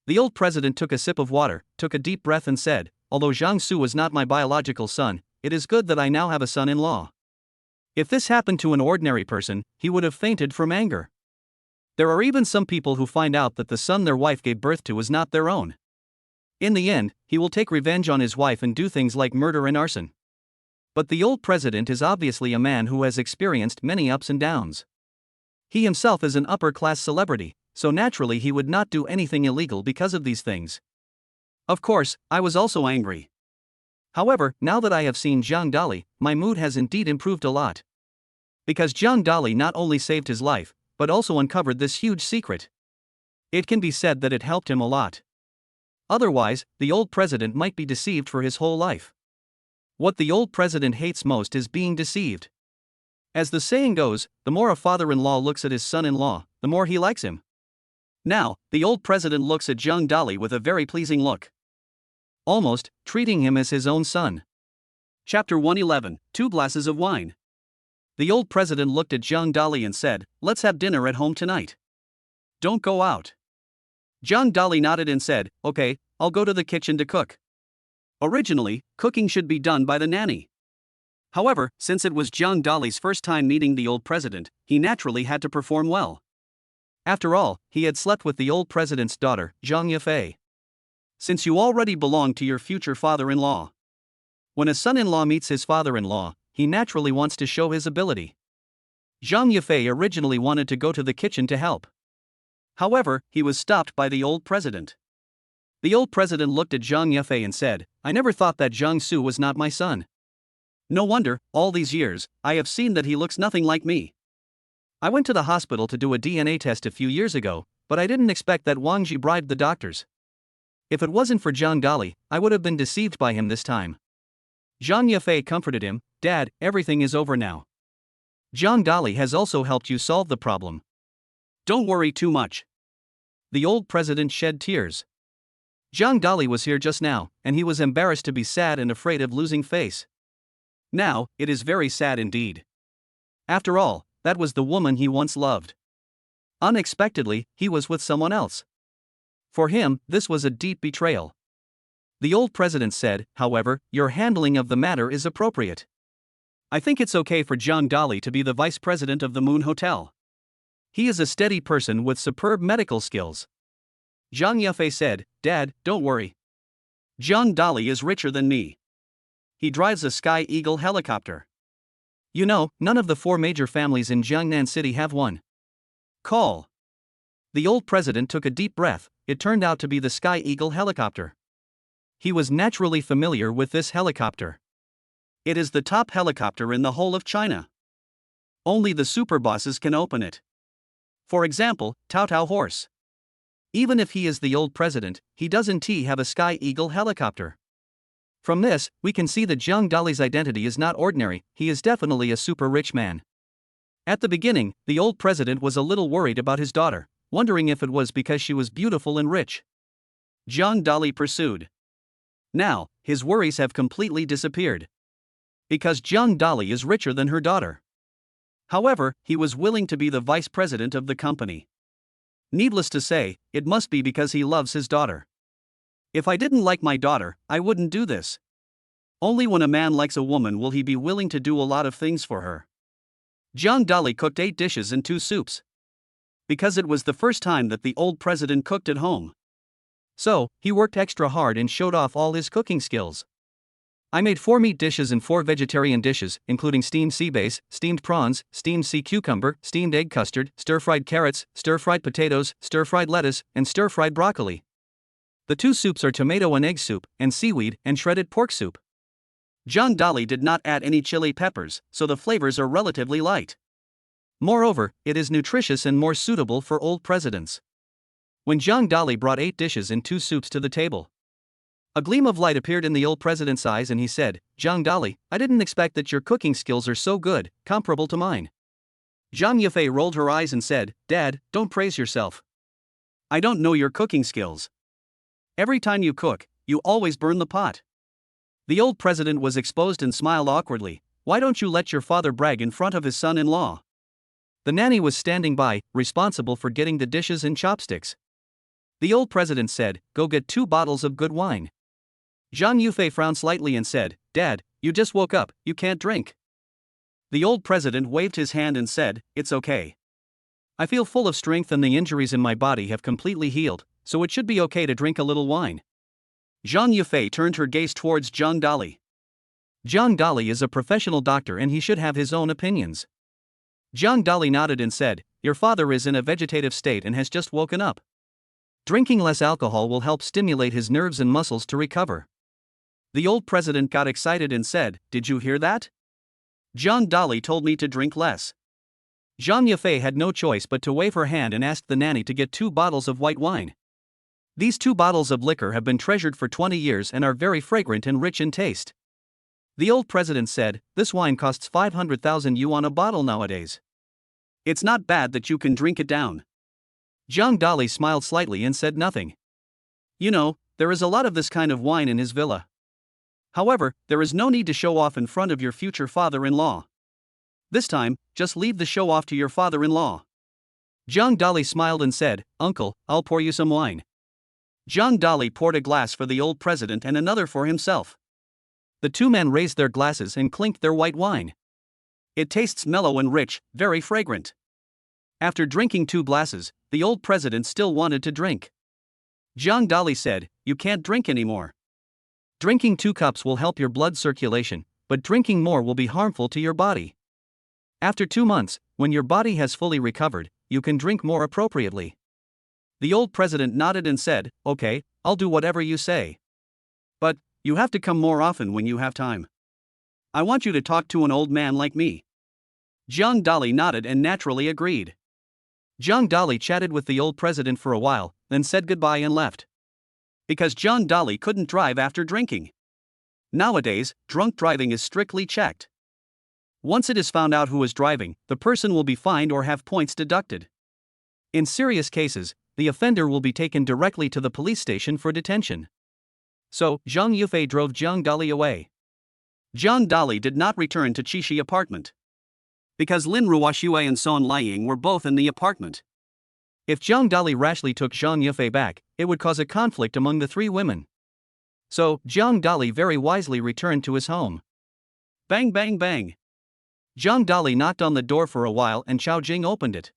The old president took a sip of water, took a deep breath and said, "Although Jiang Su was not my biological son, it is good that I now have a son-in-law." If this happened to an ordinary person, he would have fainted from anger. There are even some people who find out that the son their wife gave birth to is not their own. In the end, he will take revenge on his wife and do things like murder and arson. But the old president is obviously a man who has experienced many ups and downs. He himself is an upper-class celebrity, so naturally he would not do anything illegal because of these things. Of course, I was also angry. However, now that I have seen Jiang Dolly, my mood has indeed improved a lot. Because Jiang Dolly not only saved his life, but also uncovered this huge secret. It can be said that it helped him a lot. Otherwise, the old president might be deceived for his whole life. What the old president hates most is being deceived. As the saying goes, the more a father-in-law looks at his son-in-law, the more he likes him. Now, the old president looks at Jiang Dolly with a very pleasing look. Almost treating him as his own son. Chapter 111, 2 glasses of wine. The old president looked at Jiang Dolly and said, "Let's have dinner at home tonight. Don't go out." Jiang Dolly nodded and said, "Okay, I'll go to the kitchen to cook." Originally, cooking should be done by the nanny. However, since it was Jiang Dolly's first time meeting the old president, he naturally had to perform well. After all, he had slept with the old president's daughter, Zhang Yafei. Since you already belong to your future father-in-law. When a son-in-law meets his father-in-law, he naturally wants to show his ability. Zhang Yafei originally wanted to go to the kitchen to help. However, he was stopped by the old president. The old president looked at Zhang Yafei and said, "I never thought that Jiang Su was not my son. No wonder, all these years, I have seen that he looks nothing like me. I went to the hospital to do a DNA test a few years ago, but I didn't expect that Wang Ji bribed the doctors. If it wasn't for Jiang Dolly, I would have been deceived by him this time." Zhang Yafei comforted him, "Dad, everything is over now. Jiang Dolly has also helped you solve the problem. Don't worry too much." The old president shed tears. Jiang Dolly was here just now, and he was embarrassed to be sad and afraid of losing face. Now, it is very sad indeed. After all, that was the woman he once loved. Unexpectedly, he was with someone else. For him, this was a deep betrayal. The old president said, "However, your handling of the matter is appropriate. I think it's okay for Jiang Dolly to be the vice president of the Moon Hotel. He is a steady person with superb medical skills." Zhang Yafei said, "Dad, don't worry. Jiang Dolly is richer than me. He drives a Sky Eagle helicopter. You know, none of the 4 major families in Jiangnan City have one. Call." The old president took a deep breath. It turned out to be the Sky Eagle helicopter. He was naturally familiar with this helicopter. It is the top helicopter in the whole of China. Only the super bosses can open it. For example, Tao Tao Horse. Even if he is the old president, he doesn't have a Sky Eagle helicopter. From this, we can see that Jiang Dolly's identity is not ordinary, he is definitely a super rich man. At the beginning, the old president was a little worried about his daughter, wondering if it was because she was beautiful and rich. Zhang Dali pursued. Now, his worries have completely disappeared. Because Zhang Dali is richer than her daughter. However, he was willing to be the vice president of the company. Needless to say, it must be because he loves his daughter. If I didn't like my daughter, I wouldn't do this. Only when a man likes a woman will he be willing to do a lot of things for her. Zhang Dali cooked 8 dishes and 2 soups. Because it was the first time that the old president cooked at home. So, he worked extra hard and showed off all his cooking skills. I made 4 meat dishes and 4 vegetarian dishes, including steamed sea bass, steamed prawns, steamed sea cucumber, steamed egg custard, stir-fried carrots, stir-fried potatoes, stir-fried lettuce, and stir-fried broccoli. The 2 soups are tomato and egg soup, and seaweed and shredded pork soup. Zhang Dali did not add any chili peppers, so the flavors are relatively light. Moreover, it is nutritious and more suitable for old presidents. When Zhang Dali brought 8 dishes and 2 soups to the table, a gleam of light appeared in the old president's eyes and he said, Zhang Dali, I didn't expect that your cooking skills are so good, comparable to mine. Zhang Yufei rolled her eyes and said, Dad, don't praise yourself. I don't know your cooking skills. Every time you cook, you always burn the pot. The old president was exposed and smiled awkwardly. Why don't you let your father brag in front of his son-in-law? The nanny was standing by, responsible for getting the dishes and chopsticks. The old president said, Go get 2 bottles of good wine. Zhang Yufei frowned slightly and said, Dad, you just woke up, you can't drink. The old president waved his hand and said, It's okay. I feel full of strength and the injuries in my body have completely healed, so it should be okay to drink a little wine. Zhang Yufei turned her gaze towards Zhang Dali. Zhang Dali is a professional doctor and he should have his own opinions. Zhang Dali nodded and said, Your father is in a vegetative state and has just woken up. Drinking less alcohol will help stimulate his nerves and muscles to recover. The old president got excited and said, Did you hear that? Zhang Dali told me to drink less. Zhang Yufei had no choice but to wave her hand and asked the nanny to get 2 bottles of white wine. These 2 bottles of liquor have been treasured for 20 years and are very fragrant and rich in taste. The old president said, This wine costs 500,000 yuan a bottle nowadays. It's not bad that you can drink it down. Zhang Dali smiled slightly and said nothing. You know, there is a lot of this kind of wine in his villa. However, there is no need to show off in front of your future father-in-law. This time, just leave the show off to your father-in-law. Zhang Dali smiled and said, Uncle, I'll pour you some wine. Zhang Dali poured a glass for the old president and another for himself. The 2 men raised their glasses and clinked their white wine. It tastes mellow and rich, very fragrant. After drinking 2 glasses, the old president still wanted to drink. Zhang Dali said, You can't drink anymore. Drinking 2 cups will help your blood circulation, but drinking more will be harmful to your body. After 2 months, when your body has fully recovered, you can drink more appropriately. The old president nodded and said, Okay, I'll do whatever you say. But, you have to come more often when you have time. I want you to talk to an old man like me. Zhang Dali nodded and naturally agreed. Zhang Dali chatted with the old president for a while, then said goodbye and left. Because Zhang Dali couldn't drive after drinking. Nowadays, drunk driving is strictly checked. Once it is found out who is driving, the person will be fined or have points deducted. In serious cases, the offender will be taken directly to the police station for detention. So, Zhang Yufei drove Zhang Dali away. Zhang Dali did not return to Qishi apartment. Because Lin Ruoxue and Son Liang were both in the apartment. If Zhang Dali rashly took Zhang Yufei back, it would cause a conflict among the 3 women. So, Zhang Dali very wisely returned to his home. Bang bang bang. Zhang Dali knocked on the door for a while and Chao Jing opened it.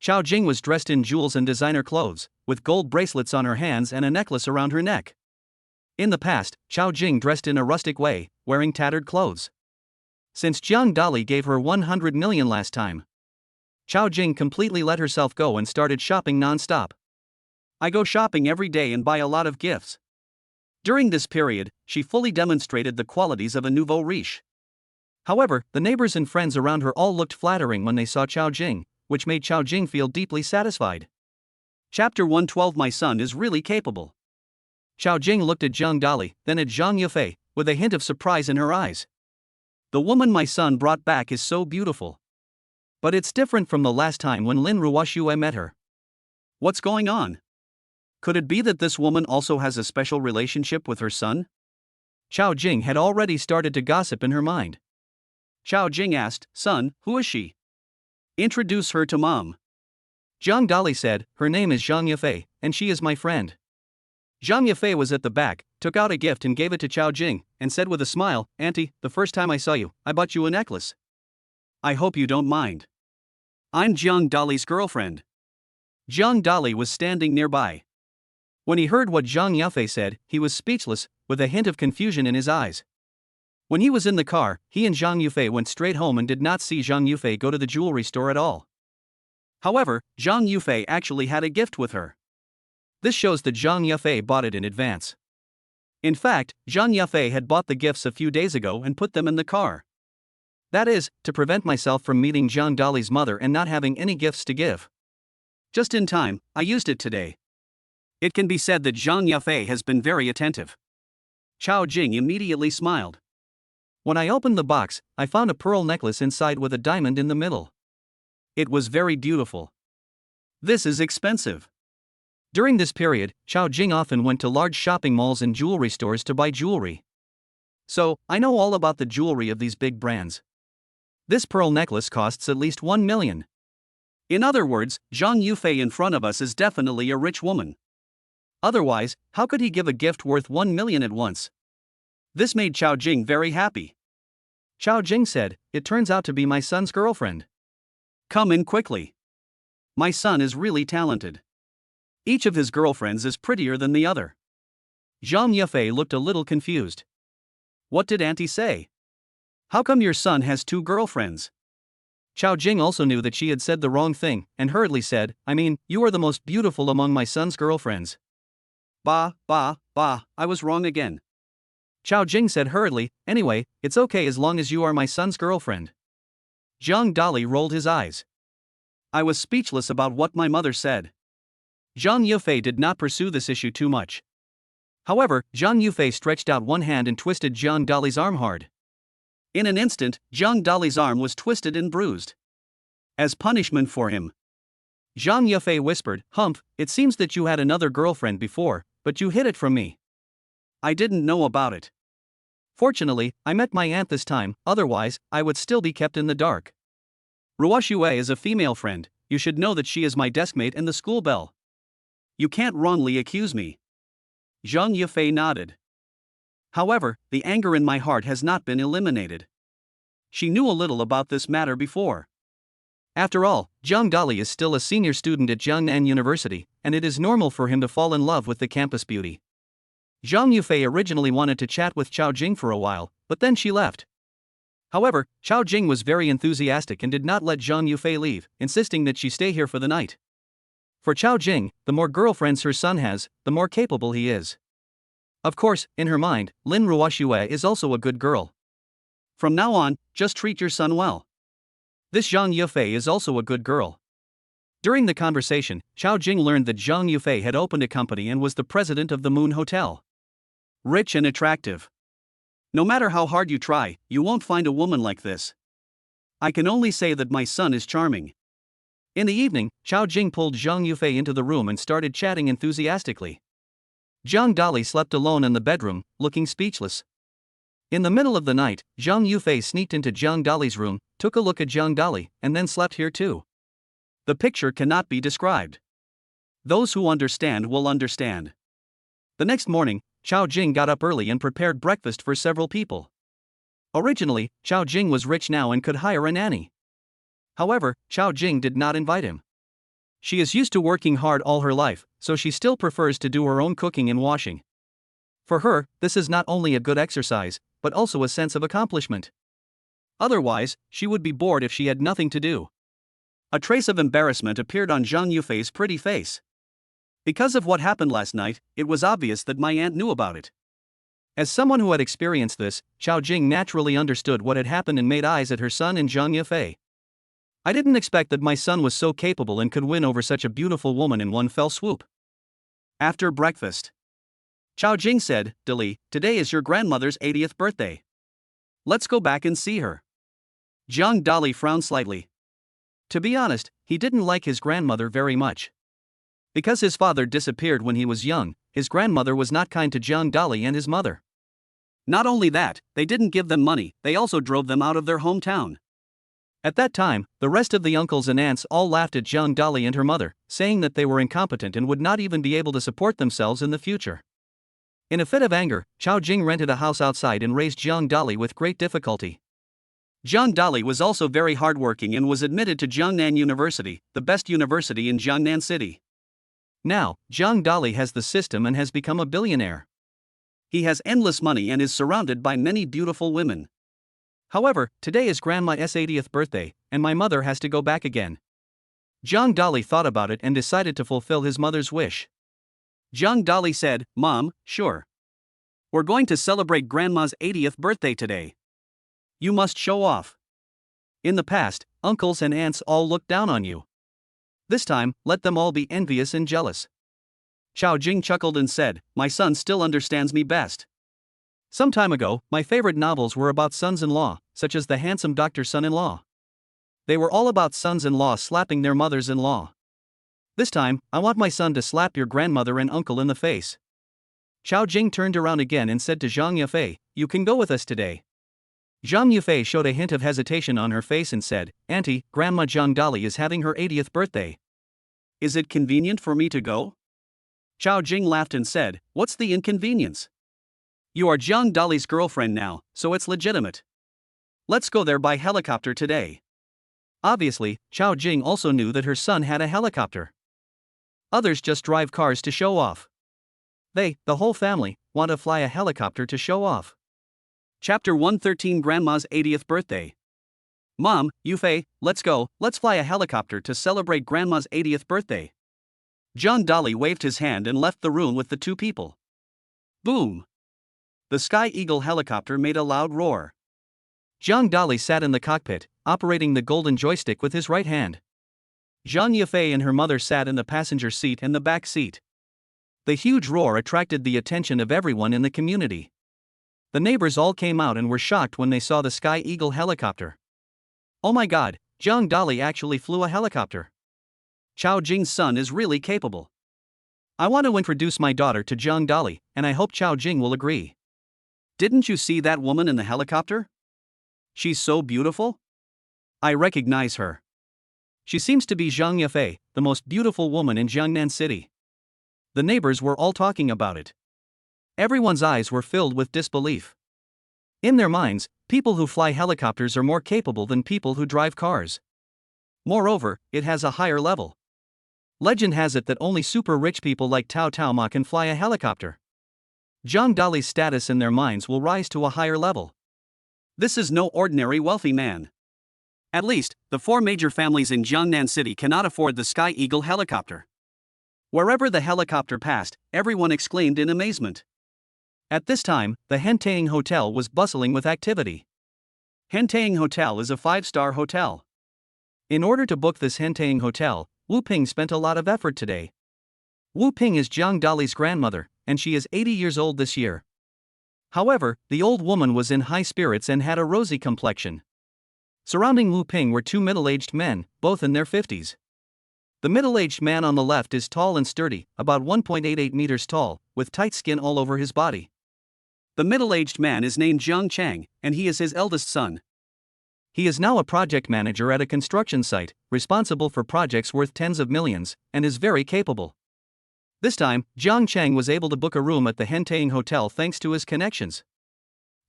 Chao Jing was dressed in jewels and designer clothes, with gold bracelets on her hands and a necklace around her neck. In the past, Chao Jing dressed in a rustic way, wearing tattered clothes. Since Zhang Dali gave her 100 million last time, Chao Jing completely let herself go and started shopping non-stop. I go shopping every day and buy a lot of gifts. During this period, she fully demonstrated the qualities of a nouveau riche. However, the neighbors and friends around her all looked flattering when they saw Chao Jing, which made Chao Jing feel deeply satisfied. Chapter 112 My son is really capable. Chao Jing looked at Zhang Dali, then at Zhang Yufei, with a hint of surprise in her eyes. The woman my son brought back is so beautiful. But it's different from the last time when Lin Ruoxue met her. What's going on? Could it be that this woman also has a special relationship with her son? Chao Jing had already started to gossip in her mind. Chao Jing asked, "Son, who is she? Introduce her to Mom." Zhang Dali said, "Her name is Zhang Yafei, and she is my friend." Zhang Yafei was at the back, took out a gift and gave it to Chao Jing, and said with a smile, "Auntie, the first time I saw you, I bought you a necklace. I hope you don't mind. I'm Zhang Dali's girlfriend." Zhang Dali was standing nearby. When he heard what Zhang Yafei said, he was speechless, with a hint of confusion in his eyes. When he was in the car, he and Zhang Yufei went straight home and did not see Zhang Yufei go to the jewelry store at all. However, Zhang Yufei actually had a gift with her. This shows that Zhang Yafei bought it in advance. In fact, Zhang Yafei had bought the gifts a few days ago and put them in the car. That is, to prevent myself from meeting Zhang Dali's mother and not having any gifts to give. Just in time, I used it today. It can be said that Zhang Yafei has been very attentive. Chao Jing immediately smiled. When I opened the box, I found a pearl necklace inside with a diamond in the middle. It was very beautiful. This is expensive. During this period, Chao Jing often went to large shopping malls and jewelry stores to buy jewelry. So, I know all about the jewelry of these big brands. This pearl necklace costs at least 1 million. In other words, Zhang Yufei in front of us is definitely a rich woman. Otherwise, how could he give a gift worth 1 million at once? This made Chao Jing very happy. Chao Jing said, "It turns out to be my son's girlfriend. Come in quickly. My son is really talented. Each of his girlfriends is prettier than the other." Zhang Yufei looked a little confused. "What did Auntie say? How come your son has 2 girlfriends?" Chao Jing also knew that she had said the wrong thing, and hurriedly said, "I mean, you are the most beautiful among my son's girlfriends." Bah, I was wrong again. Chao Jing said hurriedly, "Anyway, it's okay as long as you are my son's girlfriend." Zhang Dali rolled his eyes. I was speechless about what my mother said. Zhang Yufei did not pursue this issue too much. However, Zhang Yufei stretched out one hand and twisted Zhang Dali's arm hard. In an instant, Zhang Dali's arm was twisted and bruised. As punishment for him, Zhang Yufei whispered, "Humph, it seems that you had another girlfriend before, but you hid it from me. I didn't know about it. Fortunately, I met my aunt this time, otherwise, I would still be kept in the dark. Ruoxue is a female friend, you should know that she is my deskmate and the school belle. You can't wrongly accuse me." Zhang Yufei nodded. However, the anger in my heart has not been eliminated. She knew a little about this matter before. After all, Zhang Dali is still a senior student at Jiangnan University, and it is normal for him to fall in love with the campus beauty. Zhang Yufei originally wanted to chat with Chao Jing for a while, but then she left. However, Chao Jing was very enthusiastic and did not let Zhang Yufei leave, insisting that she stay here for the night. For Chao Jing, the more girlfriends her son has, the more capable he is. Of course, in her mind, Lin Ruoxue is also a good girl. From now on, just treat your son well. This Zhang Yufei is also a good girl. During the conversation, Chao Jing learned that Zhang Yufei had opened a company and was the president of the Moon Hotel. Rich and attractive. No matter how hard you try, you won't find a woman like this. I can only say that my son is charming. In the evening, Chao Jing pulled Zhang Yufei into the room and started chatting enthusiastically. Zhang Dali slept alone in the bedroom, looking speechless. In the middle of the night, Zhang Yufei sneaked into Zhang Dali's room, took a look at Zhang Dali, and then slept here too. The picture cannot be described. Those who understand will understand. The next morning, Chao Jing got up early and prepared breakfast for several people. Originally, Chao Jing was rich now and could hire a nanny. However, Chao Jing did not invite him. She is used to working hard all her life, so she still prefers to do her own cooking and washing. For her, this is not only a good exercise, but also a sense of accomplishment. Otherwise, she would be bored if she had nothing to do. A trace of embarrassment appeared on Zhang Yufei's pretty face. Because of what happened last night, it was obvious that my aunt knew about it. As someone who had experienced this, Chao Jing naturally understood what had happened and made eyes at her son and Zhang Yufei. I didn't expect that my son was so capable and could win over such a beautiful woman in one fell swoop. After breakfast, Chao Jing said, "Dali, today is your grandmother's 80th birthday. Let's go back and see her." Zhang Dali frowned slightly. To be honest, he didn't like his grandmother very much. Because his father disappeared when he was young, his grandmother was not kind to Jiang Dali and his mother. Not only that, they didn't give them money, they also drove them out of their hometown. At that time, the rest of the uncles and aunts all laughed at Jiang Dali and her mother, saying that they were incompetent and would not even be able to support themselves in the future. In a fit of anger, Chao Jing rented a house outside and raised Jiang Dali with great difficulty. Jiang Dali was also very hardworking and was admitted to Jiangnan University, the best university in Jiangnan City. Now, Jiang Dali has the system and has become a billionaire. He has endless money and is surrounded by many beautiful women. However, today is Grandma's 80th birthday, and my mother has to go back again. Jiang Dali thought about it and decided to fulfill his mother's wish. Jiang Dali said, "Mom, sure. We're going to celebrate Grandma's 80th birthday today. You must show off. In the past, uncles and aunts all looked down on you. This time, let them all be envious and jealous." Chao Jing chuckled and said, "My son still understands me best. Some time ago, my favorite novels were about sons-in-law, such as The Handsome Doctor Son-in-Law. They were all about sons-in-law slapping their mothers-in-law. This time, I want my son to slap your grandmother and uncle in the face." Chao Jing turned around again and said to Zhang Yufei, "You can go with us today." Zhang Yufei showed a hint of hesitation on her face and said, "Auntie, Grandma Jiang Dali is having her 80th birthday. Is it convenient for me to go?" Chao Jing laughed and said, "What's the inconvenience? You are Jiang Dali's girlfriend now, so it's legitimate. Let's go there by helicopter today." Obviously, Chao Jing also knew that her son had a helicopter. Others just drive cars to show off. They, the whole family, want to fly a helicopter to show off. Chapter 113 Grandma's 80th Birthday. "Mom, Yufei, let's go, let's fly a helicopter to celebrate Grandma's 80th birthday." Jiang Dali waved his hand and left the room with the two people. Boom! The Sky Eagle helicopter made a loud roar. Jiang Dali sat in the cockpit, operating the golden joystick with his right hand. Zhang Yufei and her mother sat in the passenger seat and the back seat. The huge roar attracted the attention of everyone in the community. The neighbors all came out and were shocked when they saw the Sky Eagle helicopter. "Oh my god, Jiang Dali actually flew a helicopter. Chao Jing's son is really capable. I want to introduce my daughter to Jiang Dali, and I hope Chao Jing will agree. Didn't you see that woman in the helicopter? She's so beautiful. I recognize her. She seems to be Zhang Yufei, the most beautiful woman in Jiangnan City." The neighbors were all talking about it. Everyone's eyes were filled with disbelief. In their minds, people who fly helicopters are more capable than people who drive cars. Moreover, it has a higher level. Legend has it that only super rich people like Tao Tao Ma can fly a helicopter. Jiang Dali's status in their minds will rise to a higher level. This is no ordinary wealthy man. At least, the four major families in Jiangnan City cannot afford the Sky Eagle helicopter. Wherever the helicopter passed, everyone exclaimed in amazement. At this time, the Hentaying Hotel was bustling with activity. Hentaying Hotel is a 5-star hotel. In order to book this Hentaying Hotel, Wu Ping spent a lot of effort today. Wu Ping is Jiang Dali's grandmother, and she is 80 years old this year. However, the old woman was in high spirits and had a rosy complexion. Surrounding Wu Ping were two middle-aged men, both in their 50s. The middle-aged man on the left is tall and sturdy, about 1.88 meters tall, with tight skin all over his body. The middle-aged man is named Jiang Chang, and he is his eldest son. He is now a project manager at a construction site, responsible for projects worth tens of millions, and is very capable. This time, Jiang Chang was able to book a room at the Hentaying Hotel thanks to his connections.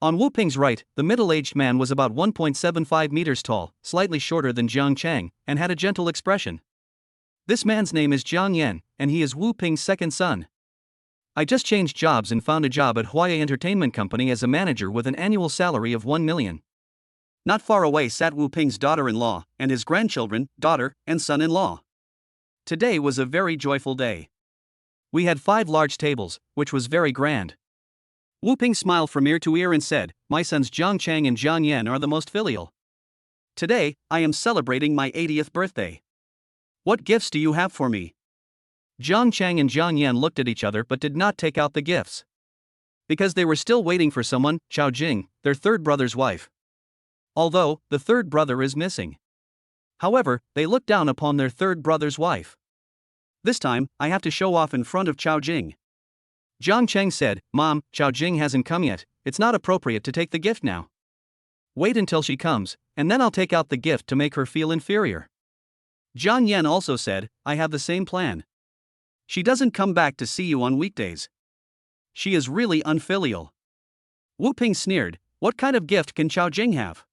On Wu Ping's right, the middle-aged man was about 1.75 meters tall, slightly shorter than Jiang Chang, and had a gentle expression. This man's name is Jiang Yan, and he is Wu Ping's second son. I just changed jobs and found a job at Huaya Entertainment Company as a manager with an annual salary of 1 million. Not far away sat Wu Ping's daughter-in-law, and his grandchildren, daughter, and son-in-law. Today was a very joyful day. We had 5 large tables, which was very grand. Wu Ping smiled from ear to ear and said, "My sons Jiang Chang and Jiang Yan are the most filial. Today, I am celebrating my 80th birthday. What gifts do you have for me?" Jiang Chang and Jiang Yan looked at each other but did not take out the gifts. Because they were still waiting for someone, Chao Jing, their third brother's wife. Although, the third brother is missing. However, they looked down upon their third brother's wife. This time, I have to show off in front of Chao Jing. Jiang Cheng said, Mom, Chao Jing hasn't come yet, it's not appropriate to take the gift now. Wait until she comes, and then I'll take out the gift to make her feel inferior. Jiang Yan also said, I have the same plan. She doesn't come back to see you on weekdays. She is really unfilial. Wu Ping sneered, what kind of gift can Chao Jing have?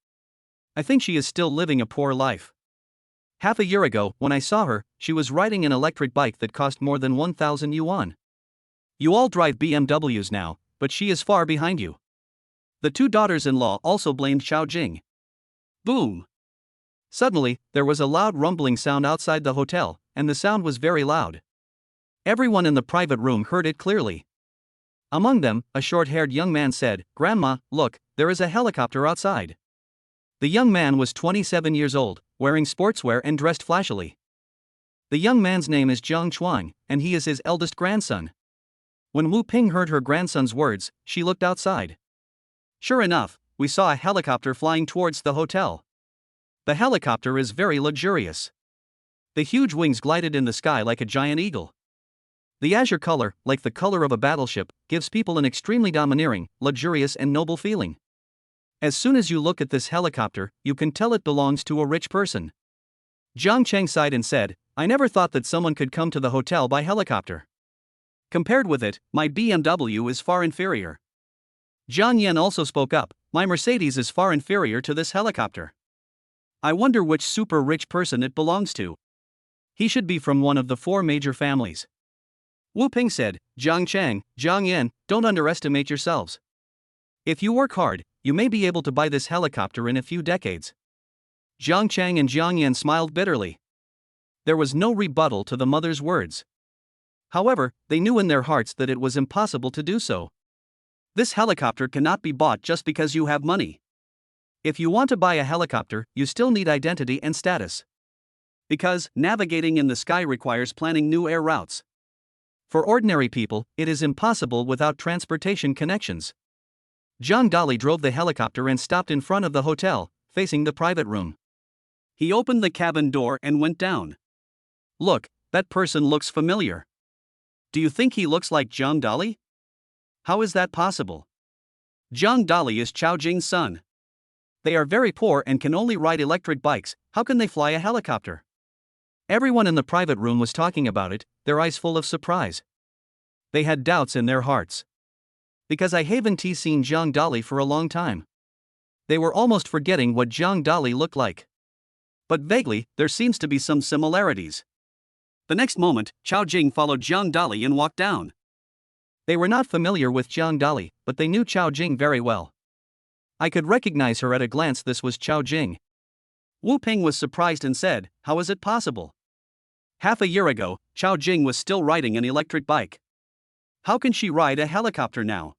I think she is still living a poor life. Half a year ago, when I saw her, she was riding an electric bike that cost more than 1,000 yuan. You all drive BMWs now, but she is far behind you. The two daughters-in-law also blamed Chao Jing. Boom! Suddenly, there was a loud rumbling sound outside the hotel, and the sound was very loud. Everyone in the private room heard it clearly. Among them, a short-haired young man said, Grandma, look, there is a helicopter outside. The young man was 27 years old, wearing sportswear and dressed flashily. The young man's name is Jiang Chuang, and he is his eldest grandson. When Wu Ping heard her grandson's words, she looked outside. Sure enough, we saw a helicopter flying towards the hotel. The helicopter is very luxurious. The huge wings glided in the sky like a giant eagle. The azure color, like the color of a battleship, gives people an extremely domineering, luxurious and noble feeling. As soon as you look at this helicopter, you can tell it belongs to a rich person. Jiang Cheng sighed and said, I never thought that someone could come to the hotel by helicopter. Compared with it, my BMW is far inferior. Jiang Yan also spoke up, my Mercedes is far inferior to this helicopter. I wonder which super rich person it belongs to. He should be from one of the 4 major families. Wu Ping said, Jiang Cheng, Jiang Yan, don't underestimate yourselves. If you work hard, you may be able to buy this helicopter in a few decades. Jiang Cheng and Jiang Yan smiled bitterly. There was no rebuttal to the mother's words. However, they knew in their hearts that it was impossible to do so. This helicopter cannot be bought just because you have money. If you want to buy a helicopter, you still need identity and status. Because navigating in the sky requires planning new air routes. For ordinary people, it is impossible without transportation connections. Zhang Dali drove the helicopter and stopped in front of the hotel, facing the private room. He opened the cabin door and went down. Look, that person looks familiar. Do you think he looks like Zhang Dali? How is that possible? Zhang Dali is Chao Jing's son. They are very poor and can only ride electric bikes, how can they fly a helicopter? Everyone in the private room was talking about it, their eyes full of surprise. They had doubts in their hearts. Because I haven't seen Zhang Dali for a long time. They were almost forgetting what Zhang Dali looked like. But vaguely, there seems to be some similarities. The next moment, Chao Jing followed Zhang Dali and walked down. They were not familiar with Zhang Dali, but they knew Chao Jing very well. I could recognize her at a glance. This was Chao Jing. Wu Ping was surprised and said, how is it possible? Half a year ago, Chao Jing was still riding an electric bike. How can she ride a helicopter now?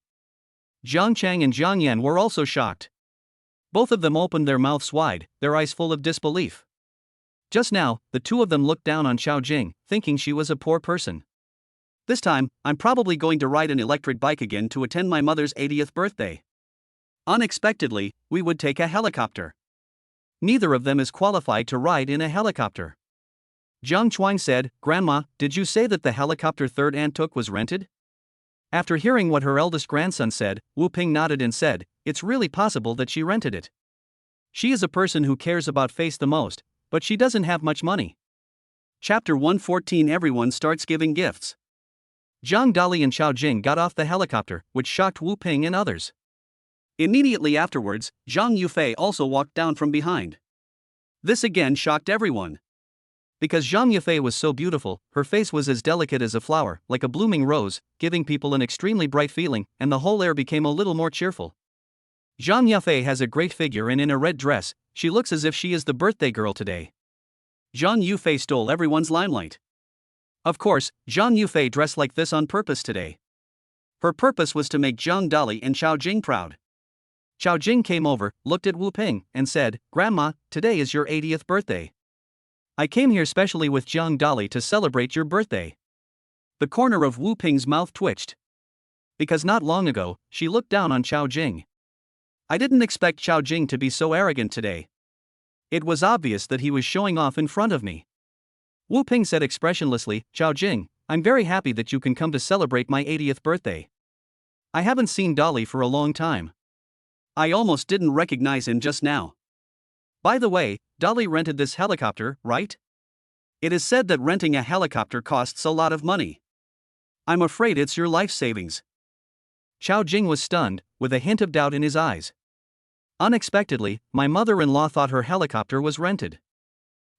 Jiang Cheng and Jiang Yan were also shocked. Both of them opened their mouths wide, their eyes full of disbelief. Just now, the two of them looked down on Chao Jing, thinking she was a poor person. This time, I'm probably going to ride an electric bike again to attend my mother's 80th birthday. Unexpectedly, we would take a helicopter. Neither of them is qualified to ride in a helicopter. Jiang Chuang said, Grandma, did you say that the helicopter third aunt took was rented? After hearing what her eldest grandson said, Wu Ping nodded and said, it's really possible that she rented it. She is a person who cares about face the most, but she doesn't have much money. Chapter 114. Everyone starts giving gifts. Zhang Dali and Chao Jing got off the helicopter, which shocked Wu Ping and others. Immediately afterwards, Zhang Yufei also walked down from behind. This again shocked everyone. Because Zhang Yufei was so beautiful, her face was as delicate as a flower, like a blooming rose, giving people an extremely bright feeling, and the whole air became a little more cheerful. Zhang Yufei has a great figure and in a red dress, she looks as if she is the birthday girl today. Zhang Yufei stole everyone's limelight. Of course, Zhang Yufei dressed like this on purpose today. Her purpose was to make Zhang Dali and Chao Jing proud. Chao Jing came over, looked at Wu Ping, and said, Grandma, today is your 80th birthday. I came here specially with Zhang Dali to celebrate your birthday. The corner of Wu Ping's mouth twitched. Because not long ago, she looked down on Chao Jing. I didn't expect Chao Jing to be so arrogant today. It was obvious that he was showing off in front of me. Wu Ping said expressionlessly, Chao Jing, I'm very happy that you can come to celebrate my 80th birthday. I haven't seen Dolly for a long time. I almost didn't recognize him just now. By the way, Dolly rented this helicopter, right? It is said that renting a helicopter costs a lot of money. I'm afraid it's your life savings. Chao Jing was stunned, with a hint of doubt in his eyes. Unexpectedly, my mother-in-law thought her helicopter was rented.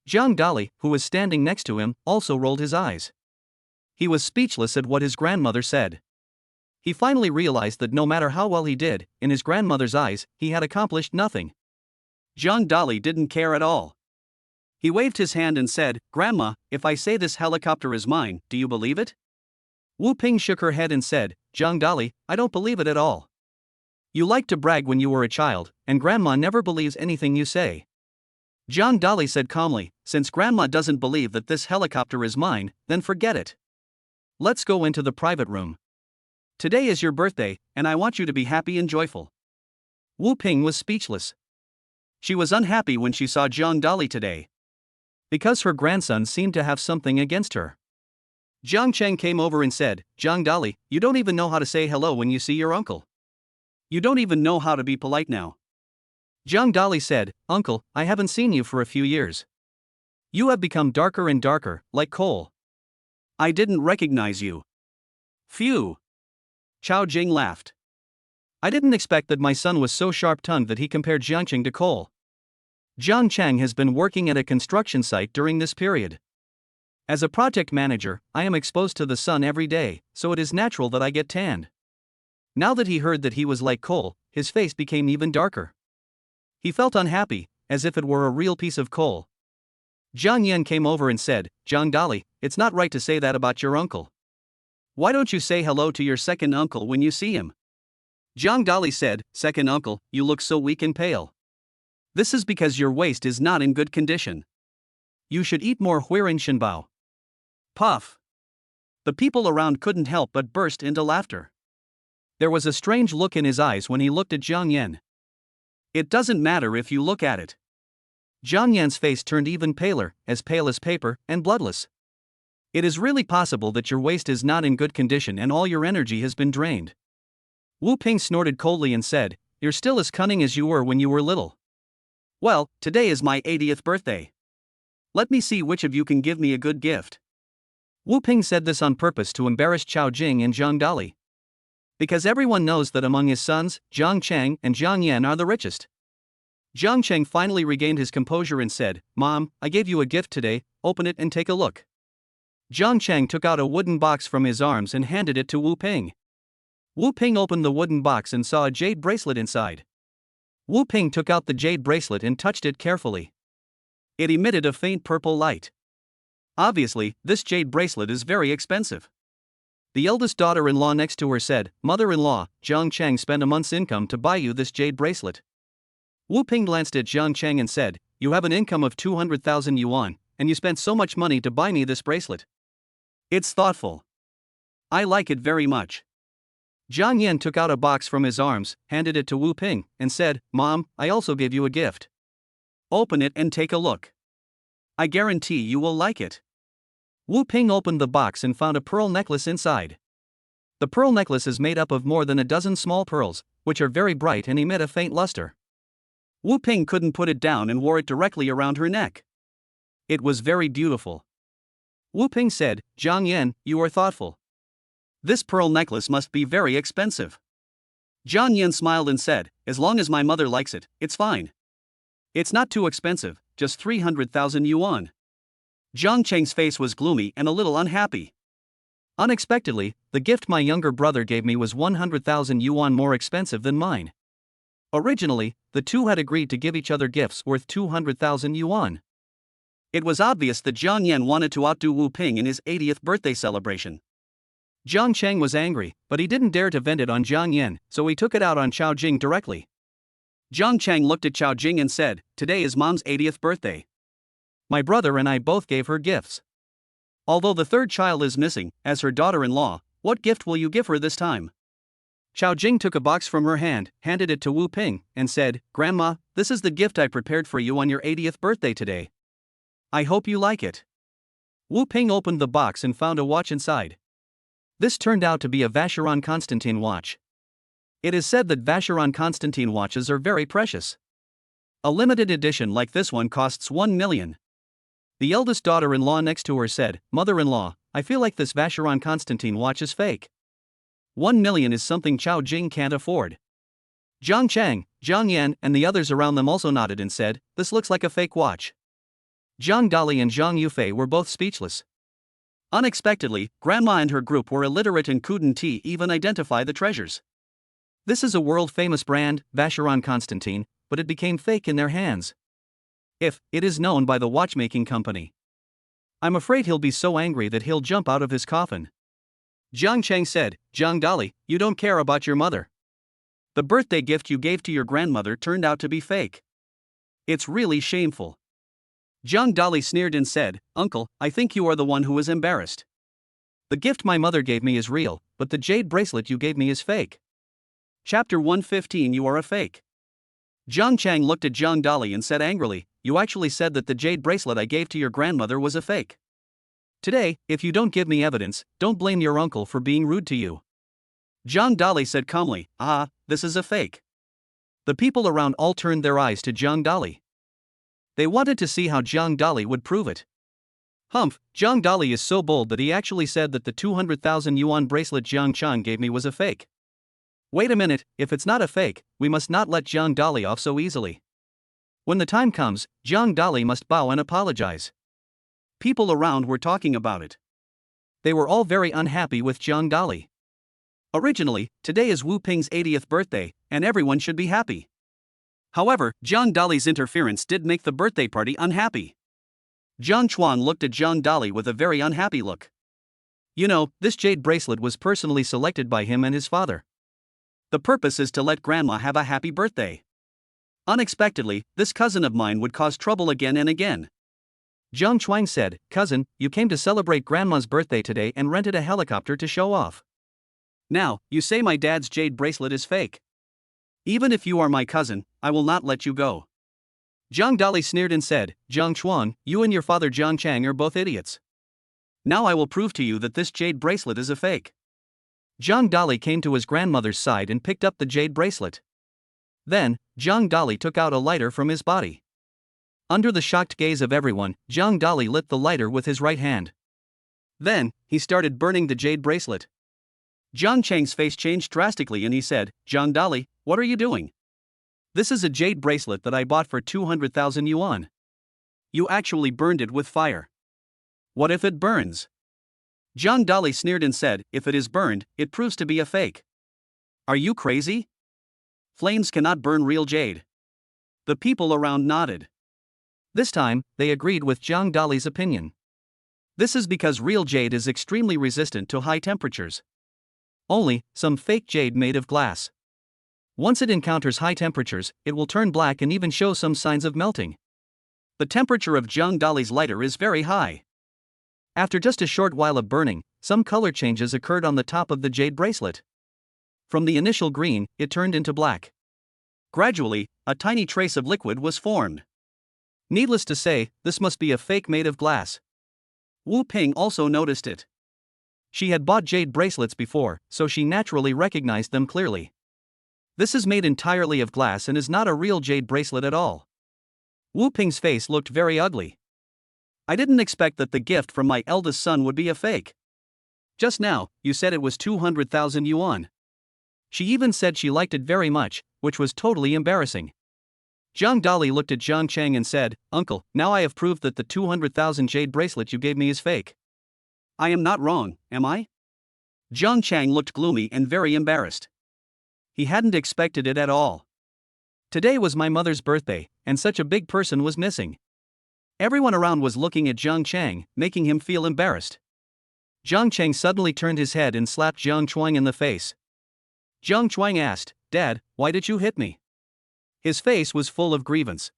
Jiang Dali, who was standing next to him, also rolled his eyes. He was speechless at what his grandmother said. He finally realized that no matter how well he did, in his grandmother's eyes, he had accomplished nothing. Jiang Dali didn't care at all. He waved his hand and said, Grandma, if I say this helicopter is mine, do you believe it? Wu Ping shook her head and said, Jiang Dali, I don't believe it at all. You liked to brag when you were a child, and Grandma never believes anything you say. Jiang Dali said calmly, since Grandma doesn't believe that this helicopter is mine, then forget it. Let's go into the private room. Today is your birthday, and I want you to be happy and joyful. Wu Ping was speechless. She was unhappy when she saw Jiang Dali today, because her grandson seemed to have something against her. Jiang Cheng came over and said, Jiang Dali, you don't even know how to say hello when you see your uncle. You don't even know how to be polite now. Jiang Dali said, Uncle, I haven't seen you for a few years. You have become darker and darker, like coal. I didn't recognize you. Phew. Chao Jing laughed. I didn't expect that my son was so sharp-tongued that he compared Jiangqing to coal. Jiang Cheng has been working at a construction site during this period. As a project manager, I am exposed to the sun every day, so it is natural that I get tanned. Now that he heard that he was like coal, his face became even darker. He felt unhappy, as if it were a real piece of coal. Jiang Yan came over and said, Jiang Dali, it's not right to say that about your uncle. Why don't you say hello to your second uncle when you see him? Jiang Dali said, Second uncle, you look so weak and pale. This is because your waist is not in good condition. You should eat more huiren shenbao. Puff. The people around couldn't help but burst into laughter. There was a strange look in his eyes when he looked at Jiang Yan. It doesn't matter if you look at it. Jiang Yan's face turned even paler as paper, and bloodless. It is really possible that your waist is not in good condition and all your energy has been drained. Wu Ping snorted coldly and said, You're still as cunning as you were when you were little. Well, today is my 80th birthday. Let me see which of you can give me a good gift. Wu Ping said this on purpose to embarrass Chao Jing and Jiang Dali. Because everyone knows that among his sons, Jiang Cheng and Jiang Yan are the richest. Jiang Cheng finally regained his composure and said, Mom, I gave you a gift today, open it and take a look. Jiang Cheng took out a wooden box from his arms and handed it to Wu Ping. Wu Ping opened the wooden box and saw a jade bracelet inside. Wu Ping took out the jade bracelet and touched it carefully. It emitted a faint purple light. Obviously, this jade bracelet is very expensive. The eldest daughter-in-law next to her said, Mother-in-law, Jiang Cheng spent a month's income to buy you this jade bracelet. Wu Ping glanced at Jiang Cheng and said, You have an income of 200,000 yuan, and you spent so much money to buy me this bracelet. It's thoughtful. I like it very much. Jiang Yan took out a box from his arms, handed it to Wu Ping, and said, Mom, I also gave you a gift. Open it and take a look. I guarantee you will like it. Wu Ping opened the box and found a pearl necklace inside. The pearl necklace is made up of more than a dozen small pearls, which are very bright and emit a faint luster. Wu Ping couldn't put it down and wore it directly around her neck. It was very beautiful. Wu Ping said, Jiang Yan, you are thoughtful. This pearl necklace must be very expensive. Jiang Yan smiled and said, As long as my mother likes it, it's fine. It's not too expensive, just 300,000 yuan. Jiang Cheng's face was gloomy and a little unhappy. Unexpectedly, the gift my younger brother gave me was 100,000 yuan more expensive than mine. Originally, the two had agreed to give each other gifts worth 200,000 yuan. It was obvious that Jiang Yan wanted to outdo Wu Ping in his 80th birthday celebration. Jiang Cheng was angry, but he didn't dare to vent it on Jiang Yan, so he took it out on Chao Jing directly. Jiang Cheng looked at Chao Jing and said, Today is Mom's 80th birthday. My brother and I both gave her gifts. Although the third child is missing, as her daughter-in-law, what gift will you give her this time? Chao Jing took a box from her hand, handed it to Wu Ping, and said, Grandma, this is the gift I prepared for you on your 80th birthday today. I hope you like it. Wu Ping opened the box and found a watch inside. This turned out to be a Vacheron Constantin watch. It is said that Vacheron Constantin watches are very precious. A limited edition like this one costs 1 million. The eldest daughter-in-law next to her said, "Mother-in-law, I feel like this Vacheron Constantin watch is fake. 1 million is something Chao Jing can't afford." Zhang Chang, Zhang Yan, and the others around them also nodded and said, "This looks like a fake watch." Zhang Dali and Zhang Yufei were both speechless. Unexpectedly, Grandma and her group were illiterate and couldn't even identify the treasures. This is a world-famous brand, Vacheron Constantin, but it became fake in their hands. It is known by the watchmaking company. I'm afraid he'll be so angry that he'll jump out of his coffin. Zhang Chang said, "Zhang Dali, you don't care about your mother. The birthday gift you gave to your grandmother turned out to be fake. It's really shameful." Zhang Dali sneered and said, "Uncle, I think you are the one who is embarrassed. The gift my mother gave me is real, but the jade bracelet you gave me is fake." Chapter 115 You are a fake. Zhang Chang looked at Zhang Dali and said angrily, "You actually said that the jade bracelet I gave to your grandmother was a fake. Today, if you don't give me evidence, don't blame your uncle for being rude to you." Zhang Dali said calmly, "This is a fake." The people around all turned their eyes to Zhang Dali. They wanted to see how Zhang Dali would prove it. Humph, Zhang Dali is so bold that he actually said that the 200,000 yuan bracelet Zhang Chang gave me was a fake. Wait a minute, if it's not a fake, we must not let Zhang Dali off so easily. When the time comes, Zhang Dali must bow and apologize. People around were talking about it. They were all very unhappy with Zhang Dali. Originally, today is Wu Ping's 80th birthday, and everyone should be happy. However, Zhang Dali's interference did make the birthday party unhappy. Zhang Chuan looked at Zhang Dali with a very unhappy look. "You know, this jade bracelet was personally selected by him and his father. The purpose is to let Grandma have a happy birthday. Unexpectedly, this cousin of mine would cause trouble again and again." Zhang Chuan said, "Cousin, you came to celebrate Grandma's birthday today and rented a helicopter to show off. Now, you say my dad's jade bracelet is fake. Even if you are my cousin, I will not let you go." Zhang Dali sneered and said, "Zhang Chuan, you and your father Zhang Chang are both idiots. Now I will prove to you that this jade bracelet is a fake." Zhang Dali came to his grandmother's side and picked up the jade bracelet. Then, Zhang Dali took out a lighter from his body. Under the shocked gaze of everyone, Zhang Dali lit the lighter with his right hand. Then, he started burning the jade bracelet. Zhang Chang's face changed drastically and he said, "Zhang Dali, what are you doing? This is a jade bracelet that I bought for 200,000 yuan. You actually burned it with fire. What if it burns?" Zhang Dali sneered and said, "If it is burned, it proves to be a fake. Are you crazy? Flames cannot burn real jade." The people around nodded. This time, they agreed with Zhang Dali's opinion. This is because real jade is extremely resistant to high temperatures. Only, some fake jade made of glass. Once it encounters high temperatures, it will turn black and even show some signs of melting. The temperature of Zhang Dali's lighter is very high. After just a short while of burning, some color changes occurred on the top of the jade bracelet. From the initial green, it turned into black. Gradually, a tiny trace of liquid was formed. Needless to say, this must be a fake made of glass. Wu Ping also noticed it. She had bought jade bracelets before, so she naturally recognized them clearly. This is made entirely of glass and is not a real jade bracelet at all. Wu Ping's face looked very ugly. "I didn't expect that the gift from my eldest son would be a fake. Just now, you said it was 200,000 yuan. She even said she liked it very much, which was totally embarrassing." Zhang Dali looked at Zhang Chang and said, "Uncle, now I have proved that the 200,000 jade bracelet you gave me is fake. I am not wrong, am I?" Zhang Chang looked gloomy and very embarrassed. He hadn't expected it at all. Today was my mother's birthday, and such a big person was missing. Everyone around was looking at Zhang Chang, making him feel embarrassed. Zhang Chang suddenly turned his head and slapped Zhang Chuang in the face. Zhang Chuang asked, "Dad, why did you hit me?" His face was full of grievance.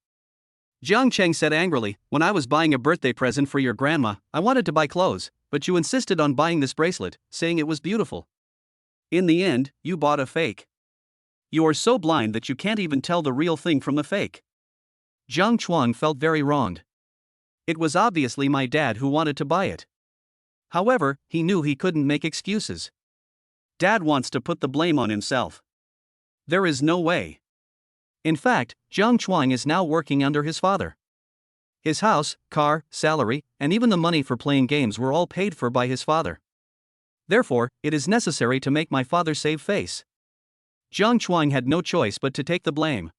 Zhang Chang said angrily, "When I was buying a birthday present for your grandma, I wanted to buy clothes, but you insisted on buying this bracelet, saying it was beautiful. In the end, you bought a fake. You are so blind that you can't even tell the real thing from a fake." Zhang Chuang felt very wronged. It was obviously my dad who wanted to buy it. However, he knew he couldn't make excuses. Dad wants to put the blame on himself. There is no way. In fact, Jiang Chuang is now working under his father. His house, car, salary, and even the money for playing games were all paid for by his father. Therefore, it is necessary to make my father save face. Jiang Chuang had no choice but to take the blame.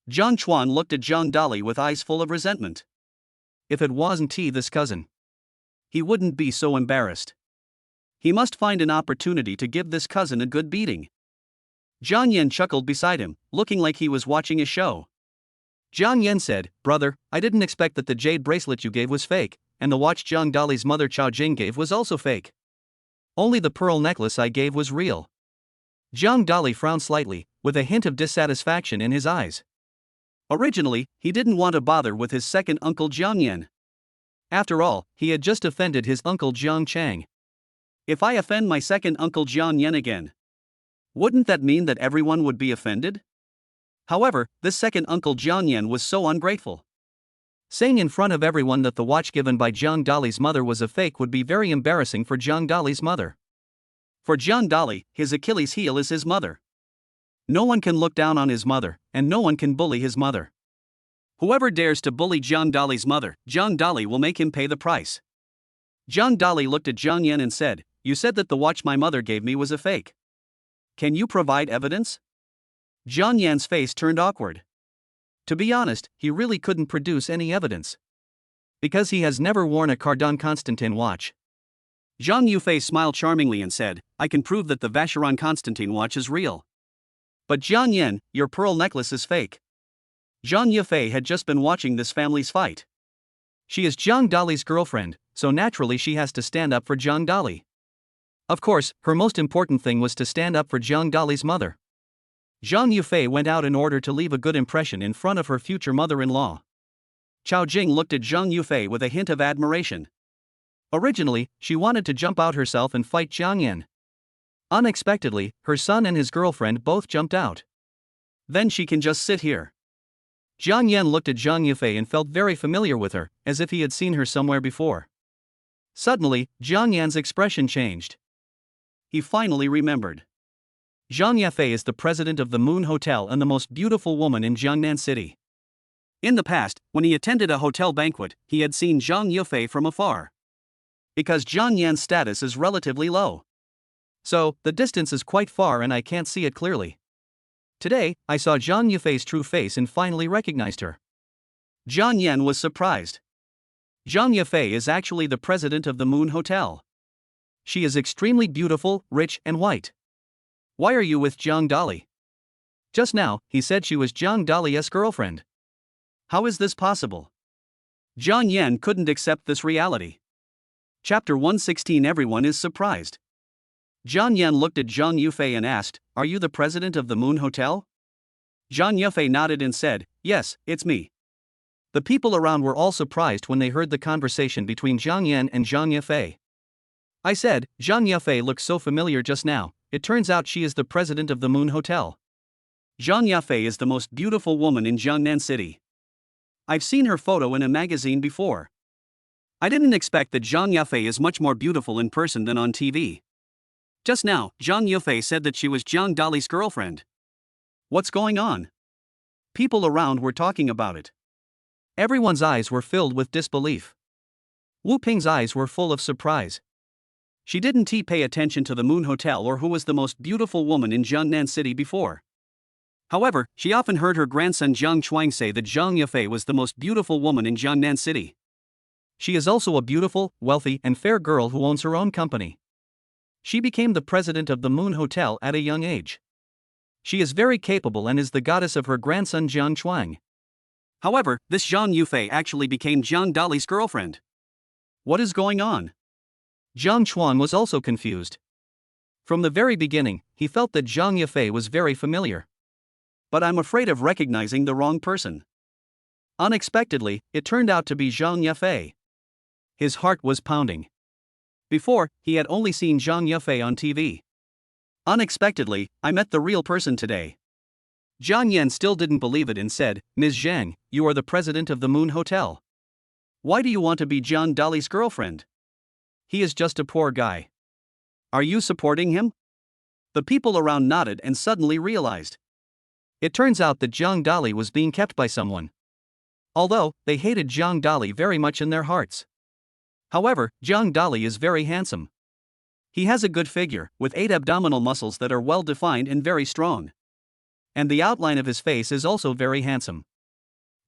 Jiang Chuan looked at Jiang Dali with eyes full of resentment. If it wasn't he, this cousin, he wouldn't be so embarrassed. He must find an opportunity to give this cousin a good beating. Jiang Yan chuckled beside him, looking like he was watching a show. Jiang Yan said, "Brother, I didn't expect that the jade bracelet you gave was fake, and the watch Jiang Dali's mother Chao Jing gave was also fake. Only the pearl necklace I gave was real." Jiang Dali frowned slightly, with a hint of dissatisfaction in his eyes. Originally, he didn't want to bother with his second uncle Jiang Yan. After all, he had just offended his uncle Jiang Chang. If I offend my second uncle Jiang Yan again, wouldn't that mean that everyone would be offended? However, this second uncle Jiang Yan was so ungrateful. Saying in front of everyone that the watch given by Jiang Dali's mother was a fake would be very embarrassing for Jiang Dali's mother. For Jiang Dali, his Achilles heel is his mother. No one can look down on his mother, and no one can bully his mother. Whoever dares to bully Jiang Dali's mother, Jiang Dali will make him pay the price. Jiang Dali looked at Jiang Yan and said, "You said that the watch my mother gave me was a fake. Can you provide evidence?" Jiang Yan's face turned awkward. To be honest, he really couldn't produce any evidence. Because he has never worn a Cardon Constantin watch. Zhang Yufei smiled charmingly and said, "I can prove that the Vacheron Constantin watch is real. But Jiang Yan, your pearl necklace is fake." Zhang Yufei had just been watching this family's fight. She is Jiang Dali's girlfriend, so naturally she has to stand up for Jiang Dali. Of course, her most important thing was to stand up for Jiang Dali's mother. Zhang Yufei went out in order to leave a good impression in front of her future mother-in-law. Chao Jing looked at Zhang Yufei with a hint of admiration. Originally, she wanted to jump out herself and fight Jiang Yan. Unexpectedly, her son and his girlfriend both jumped out. Then she can just sit here. Jiang Yan looked at Zhang Yufei and felt very familiar with her, as if he had seen her somewhere before. Suddenly, Jiang Yan's expression changed. He finally remembered. Zhang Yufei is the president of the Moon Hotel and the most beautiful woman in Jiangnan City. In the past, when he attended a hotel banquet, he had seen Zhang Yufei from afar. Because Jiang Yan's status is relatively low. So, the distance is quite far and I can't see it clearly. Today, I saw Zhang Yufei's true face and finally recognized her. Jiang Yan was surprised. Zhang Yufei is actually the president of the Moon Hotel. She is extremely beautiful, rich, and white. "Why are you with Jiang Dali?" Just now, he said she was Jiang Dali's girlfriend. How is this possible? Jiang Yan couldn't accept this reality. Chapter 116. Everyone is surprised. Jiang Yan looked at Zhang Yufei and asked, "Are you the president of the Moon Hotel?" Zhang Yufei nodded and said, "Yes, it's me." The people around were all surprised when they heard the conversation between Jiang Yan and Zhang Yufei. I said, Zhang Yufei looked so familiar just now. It turns out she is the president of the Moon Hotel. Zhang Yufei is the most beautiful woman in Jiangnan City. I've seen her photo in a magazine before. I didn't expect that Zhang Yufei is much more beautiful in person than on TV. Just now, Zhang Yufei said that she was Jiang Dali's girlfriend. What's going on? People around were talking about it. Everyone's eyes were filled with disbelief. Wu Ping's eyes were full of surprise. She didn't pay attention to the Moon Hotel or who was the most beautiful woman in Jiangnan City before. However, she often heard her grandson Jiang Chuang say that Zhang Yufei was the most beautiful woman in Jiangnan City. She is also a beautiful, wealthy, and fair girl who owns her own company. She became the president of the Moon Hotel at a young age. She is very capable and is the goddess of her grandson Jiang Chuang. However, this Zhang Yufei actually became Jiang Dali's girlfriend. What is going on? Jiang Chuang was also confused. From the very beginning, he felt that Zhang Yufei was very familiar. But I'm afraid of recognizing the wrong person. Unexpectedly, it turned out to be Zhang Yufei. His heart was pounding. Before, he had only seen Zhang Yufei on TV. Unexpectedly, I met the real person today. Jiang Yan still didn't believe it and said, "Ms. Zhang, you are the president of the Moon Hotel." Why do you want to be John Dolly's girlfriend? He is just a poor guy. Are you supporting him? The people around nodded and suddenly realized. It turns out that John Dolly was being kept by someone. Although, they hated John Dolly very much in their hearts. However, John Dolly is very handsome. He has a good figure, with 8 abdominal muscles that are well defined and very strong. And the outline of his face is also very handsome.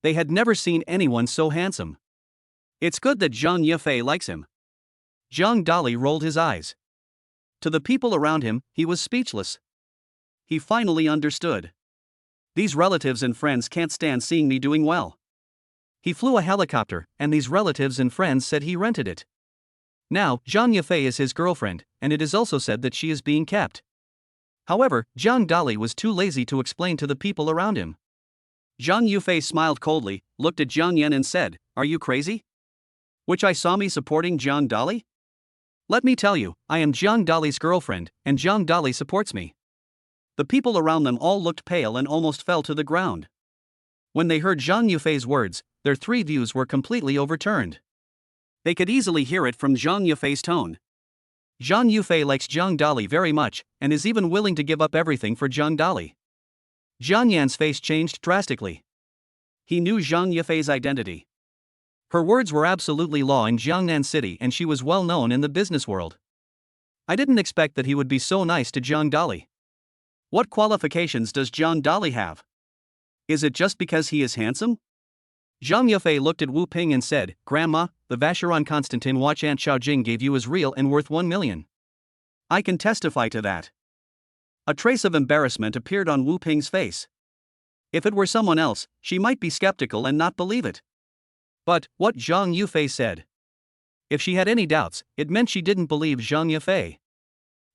They had never seen anyone so handsome. It's good that Zhang Yifei likes him. Zhang Dolly rolled his eyes. To the people around him, he was speechless. He finally understood. These relatives and friends can't stand seeing me doing well. He flew a helicopter, and these relatives and friends said he rented it. Now, Zhang Yifei is his girlfriend, and it is also said that she is being kept. However, Zhang Dolly was too lazy to explain to the people around him. Zhang Yifei smiled coldly, looked at Zhang Yan and said, "Are you crazy? Which I saw me supporting Zhang Dolly? Let me tell you, I am Zhang Dolly's girlfriend, and Zhang Dolly supports me." The people around them all looked pale and almost fell to the ground. When they heard Zhang Yifei's words, their 3 views were completely overturned. They could easily hear it from Zhang Yifei's tone. Zhang Yifei likes Zhang Dolly very much, and is even willing to give up everything for Zhang Dolly. Zhang Yan's face changed drastically. He knew Zhang Yifei's identity. Her words were absolutely law in Jiangnan City, and she was well known in the business world. I didn't expect that he would be so nice to Zhang Dolly. What qualifications does Zhang Dolly have? Is it just because he is handsome? Zhang Yifei looked at Wu Ping and said, "Grandma, the Vacheron Constantin watch Aunt Xiaojing gave you is real and worth 1 million. I can testify to that." A trace of embarrassment appeared on Wu Ping's face. If it were someone else, she might be skeptical and not believe it. But, what Zhang Yifei said. If she had any doubts, it meant she didn't believe Zhang Yifei.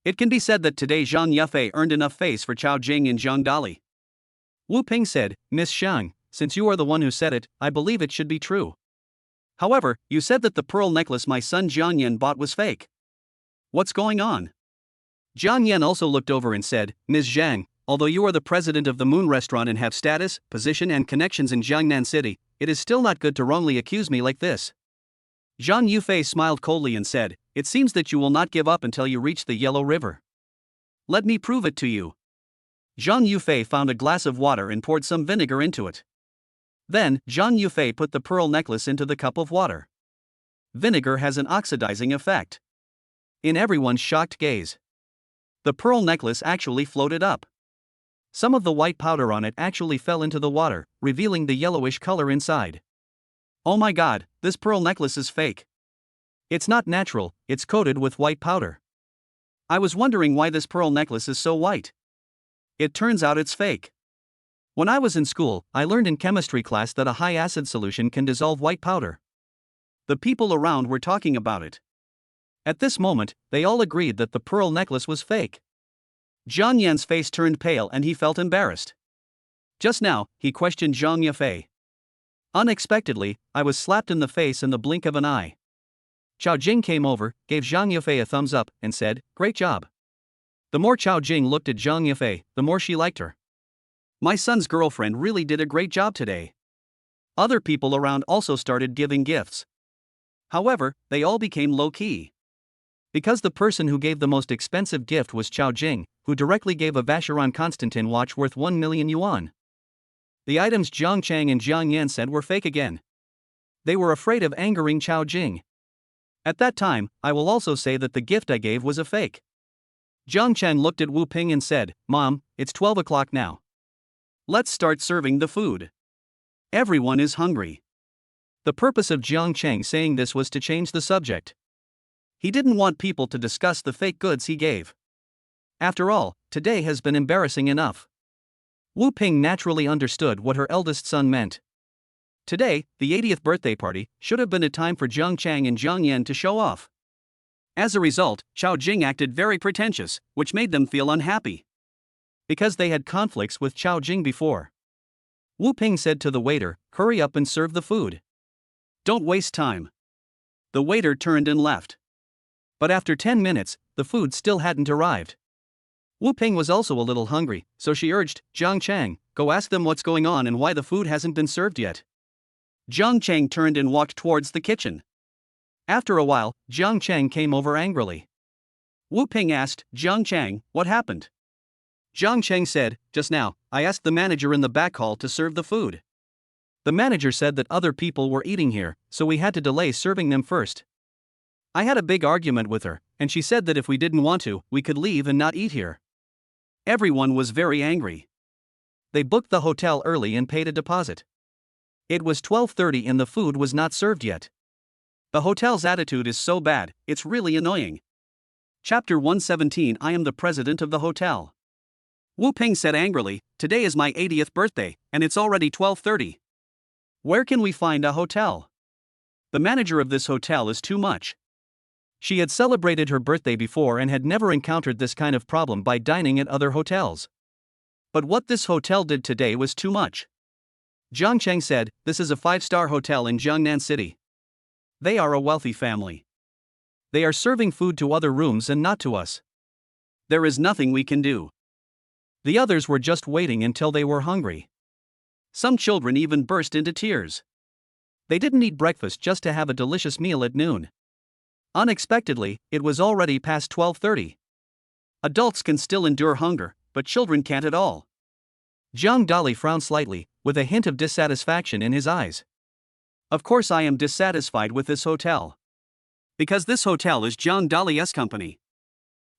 It can be said that today Zhang Yifei earned enough face for Chao Jing and Zhang Dolly. Wu Ping said, "Miss Shang, since you are the one who said it, I believe it should be true. However, you said that the pearl necklace my son Jiang Yan bought was fake. What's going on?" Jiang Yan also looked over and said, "Ms. Zhang, although you are the president of the Moon Restaurant and have status, position and connections in Jiangnan City, it is still not good to wrongly accuse me like this." Zhang Yifei smiled coldly and said, "It seems that you will not give up until you reach the Yellow River. Let me prove it to you." Zhang Yifei found a glass of water and poured some vinegar into it. Then, Zhang Yifei put the pearl necklace into the cup of water. Vinegar has an oxidizing effect. In everyone's shocked gaze, the pearl necklace actually floated up. Some of the white powder on it actually fell into the water, revealing the yellowish color inside. Oh my god, this pearl necklace is fake. It's not natural, it's coated with white powder. I was wondering why this pearl necklace is so white. It turns out it's fake. When I was in school, I learned in chemistry class that a high acid solution can dissolve white powder. The people around were talking about it. At this moment, they all agreed that the pearl necklace was fake. Jiang Yan's face turned pale and he felt embarrassed. Just now, he questioned Zhang Yifei. Unexpectedly, I was slapped in the face in the blink of an eye. Chao Jing came over, gave Zhang Yifei a thumbs up, and said, "Great job." The more Chao Jing looked at Zhang Yifei, the more she liked her. My son's girlfriend really did a great job today. Other people around also started giving gifts. However, they all became low-key. Because the person who gave the most expensive gift was Chao Jing, who directly gave a Vacheron Constantin watch worth 1 million yuan. The items Jiang Chang and Jiang Yan said were fake again. They were afraid of angering Chao Jing. At that time, I will also say that the gift I gave was a fake. Jiang Chang looked at Wu Ping and said, "Mom, it's 12 o'clock now. Let's start serving the food. Everyone is hungry." The purpose of Jiang Chang saying this was to change the subject. He didn't want people to discuss the fake goods he gave. After all, today has been embarrassing enough. Wu Ping naturally understood what her eldest son meant. Today, the 80th birthday party, should have been a time for Jiang Chang and Jiang Yan to show off. As a result, Chao Jing acted very pretentious, which made them feel unhappy. Because they had conflicts with Chao Jing before. Wu Ping said to the waiter, "Hurry up and serve the food. Don't waste time." The waiter turned and left. But after 10 minutes, the food still hadn't arrived. Wu Ping was also a little hungry, so she urged, "Jiang Chang, go ask them what's going on and why the food hasn't been served yet." Jiang Chang turned and walked towards the kitchen. After a while, Jiang Chang came over angrily. Wu Ping asked, Jiang Chang, what happened? Jiang Chang said, just now, I asked the manager in the back hall to serve the food. The manager said that other people were eating here, so we had to delay serving them first. I had a big argument with her, and she said that if we didn't want to, we could leave and not eat here. Everyone was very angry. They booked the hotel early and paid a deposit. It was 12:30 and the food was not served yet. The hotel's attitude is so bad, it's really annoying. Chapter 117 I am the president of the hotel. Wu Ping said angrily, today is my 80th birthday, and it's already 12:30. Where can we find a hotel? The manager of this hotel is too much. She had celebrated her birthday before and had never encountered this kind of problem by dining at other hotels. But what this hotel did today was too much. Jiang Cheng said, this is a 5-star hotel in Jiangnan City. They are a wealthy family. They are serving food to other rooms and not to us. There is nothing we can do. The others were just waiting until they were hungry. Some children even burst into tears. They didn't eat breakfast just to have a delicious meal at noon. Unexpectedly, it was already past 12:30. Adults can still endure hunger, but children can't at all. Jiang Dali frowned slightly, with a hint of dissatisfaction in his eyes. Of course I am dissatisfied with this hotel. Because this hotel is Jiang Dali's company.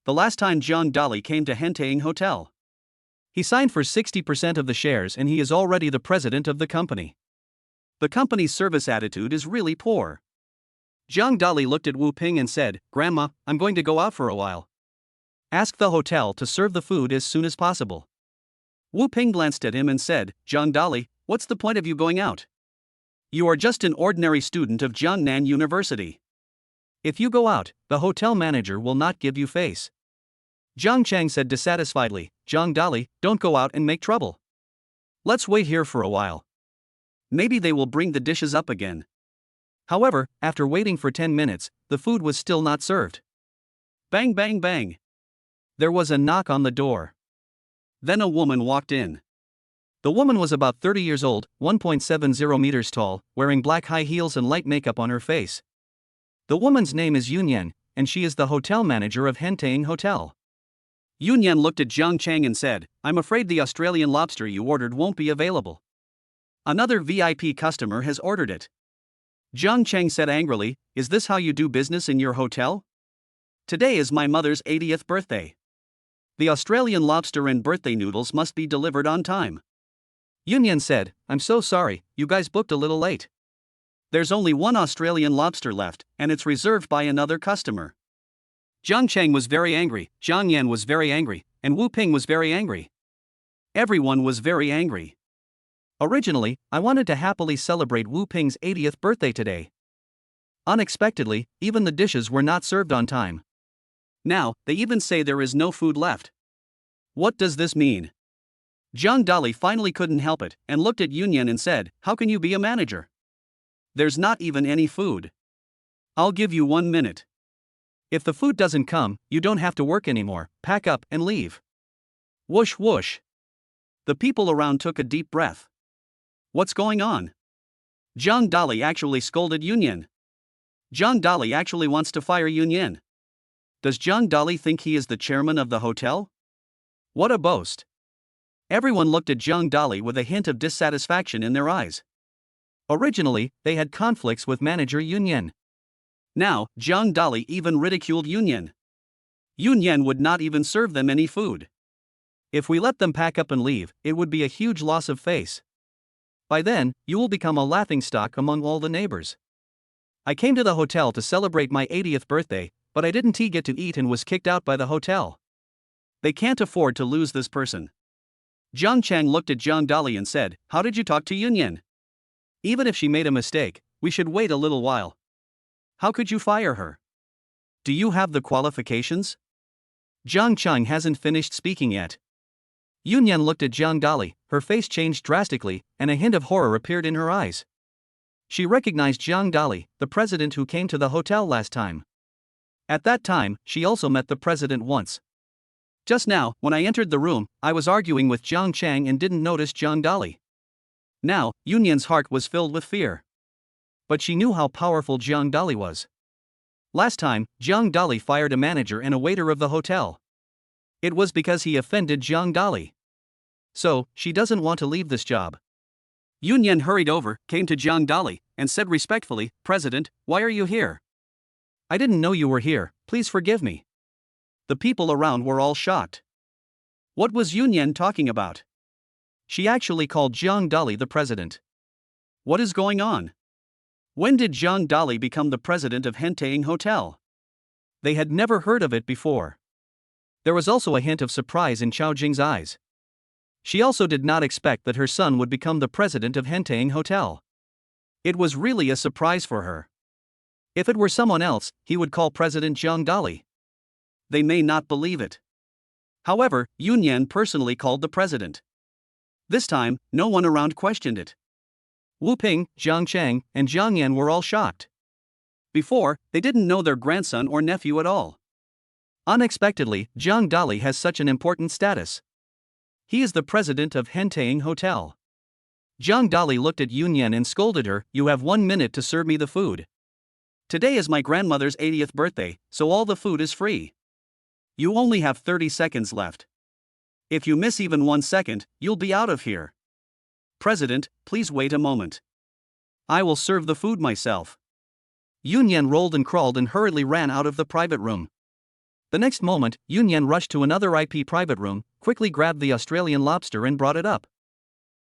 The last time Jiang Dali came to Hentaying Hotel, he signed for 60% of the shares and he is already the president of the company. The company's service attitude is really poor. Jiang Dali looked at Wu Ping and said, Grandma, I'm going to go out for a while. Ask the hotel to serve the food as soon as possible. Wu Ping glanced at him and said, Jiang Dali, what's the point of you going out? You are just an ordinary student of Jiangnan University. If you go out, the hotel manager will not give you face. Jiang Chang said dissatisfiedly, Jiang Dali, don't go out and make trouble. Let's wait here for a while. Maybe they will bring the dishes up again. However, after waiting for 10 minutes, the food was still not served. Bang bang bang. There was a knock on the door. Then a woman walked in. The woman was about 30 years old, 1.70 meters tall, wearing black high heels and light makeup on her face. The woman's name is Yunyan, and she is the hotel manager of Hentaying Hotel. Yunyan looked at Jiang Chang and said, I'm afraid the Australian lobster you ordered won't be available. Another VIP customer has ordered it. Jiang Chang said angrily, is this how you do business in your hotel? Today is my mother's 80th birthday. The Australian lobster and birthday noodles must be delivered on time. Yunyan said, I'm so sorry, you guys booked a little late. There's only one Australian lobster left, and it's reserved by another customer. Jiang Chang was very angry, Jiang Yan was very angry, and Wu Ping was very angry. Everyone was very angry. Originally, I wanted to happily celebrate Wu Ping's 80th birthday today. Unexpectedly, even the dishes were not served on time. Now, they even say there is no food left. What does this mean? Jiang Dali finally couldn't help it and looked at Yunyan and said, how can you be a manager? There's not even any food. I'll give you 1 minute. If the food doesn't come, you don't have to work anymore, pack up and leave. Whoosh whoosh. The people around took a deep breath. What's going on? Jiang Dali actually scolded Yunyan. Jiang Dali actually wants to fire Yunyan. Does Jiang Dali think he is the chairman of the hotel? What a boast. Everyone looked at Jiang Dali with a hint of dissatisfaction in their eyes. Originally, they had conflicts with manager Yunyan. Now, Jiang Dali even ridiculed Yunyan. Yunyan would not even serve them any food. If we let them pack up and leave, it would be a huge loss of face. By then, you will become a laughingstock among all the neighbors. I came to the hotel to celebrate my 80th birthday, but I didn't get to eat and was kicked out by the hotel. They can't afford to lose this person. Jiang Chang looked at Jiang Dali and said, how did you talk to Yunyan? Even if she made a mistake, we should wait a little while. How could you fire her? Do you have the qualifications? Jiang Chang hasn't finished speaking yet. Yunyan looked at Jiang Dali, her face changed drastically, and a hint of horror appeared in her eyes. She recognized Jiang Dali, the president who came to the hotel last time. At that time, she also met the president once. Just now, when I entered the room, I was arguing with Jiang Chang and didn't notice Jiang Dali. Now, Yunyan's heart was filled with fear. But she knew how powerful Jiang Dali was. Last time, Jiang Dali fired a manager and a waiter of the hotel. It was because he offended Jiang Dali. So, she doesn't want to leave this job. Yun Yan hurried over, came to Jiang Dali, and said respectfully, "President, why are you here? I didn't know you were here, please forgive me." The people around were all shocked. What was Yun Yan talking about? She actually called Jiang Dali the president. What is going on? When did Jiang Dali become the president of Hentaying Hotel? They had never heard of it before. There was also a hint of surprise in Chao Jing's eyes. She also did not expect that her son would become the president of Hentaying Hotel. It was really a surprise for her. If it were someone else, he would call President Jiang Dali. They may not believe it. However, Yun Yan personally called the president. This time, no one around questioned it. Wu Ping, Jiang Cheng, and Jiang Yan were all shocked. Before, they didn't know their grandson or nephew at all. Unexpectedly, Jiang Dali has such an important status. He is the president of Hentaying Hotel. Jiang Dali looked at Yun Yan and scolded her, "You have 1 minute to serve me the food. Today is my grandmother's 80th birthday, so all the food is free. You only have 30 seconds left. If you miss even 1 second, you'll be out of here. President, please wait a moment. I will serve the food myself." Yun Yan rolled and crawled and hurriedly ran out of the private room. The next moment, Yun Yan rushed to another IP private room, quickly grabbed the Australian lobster and brought it up.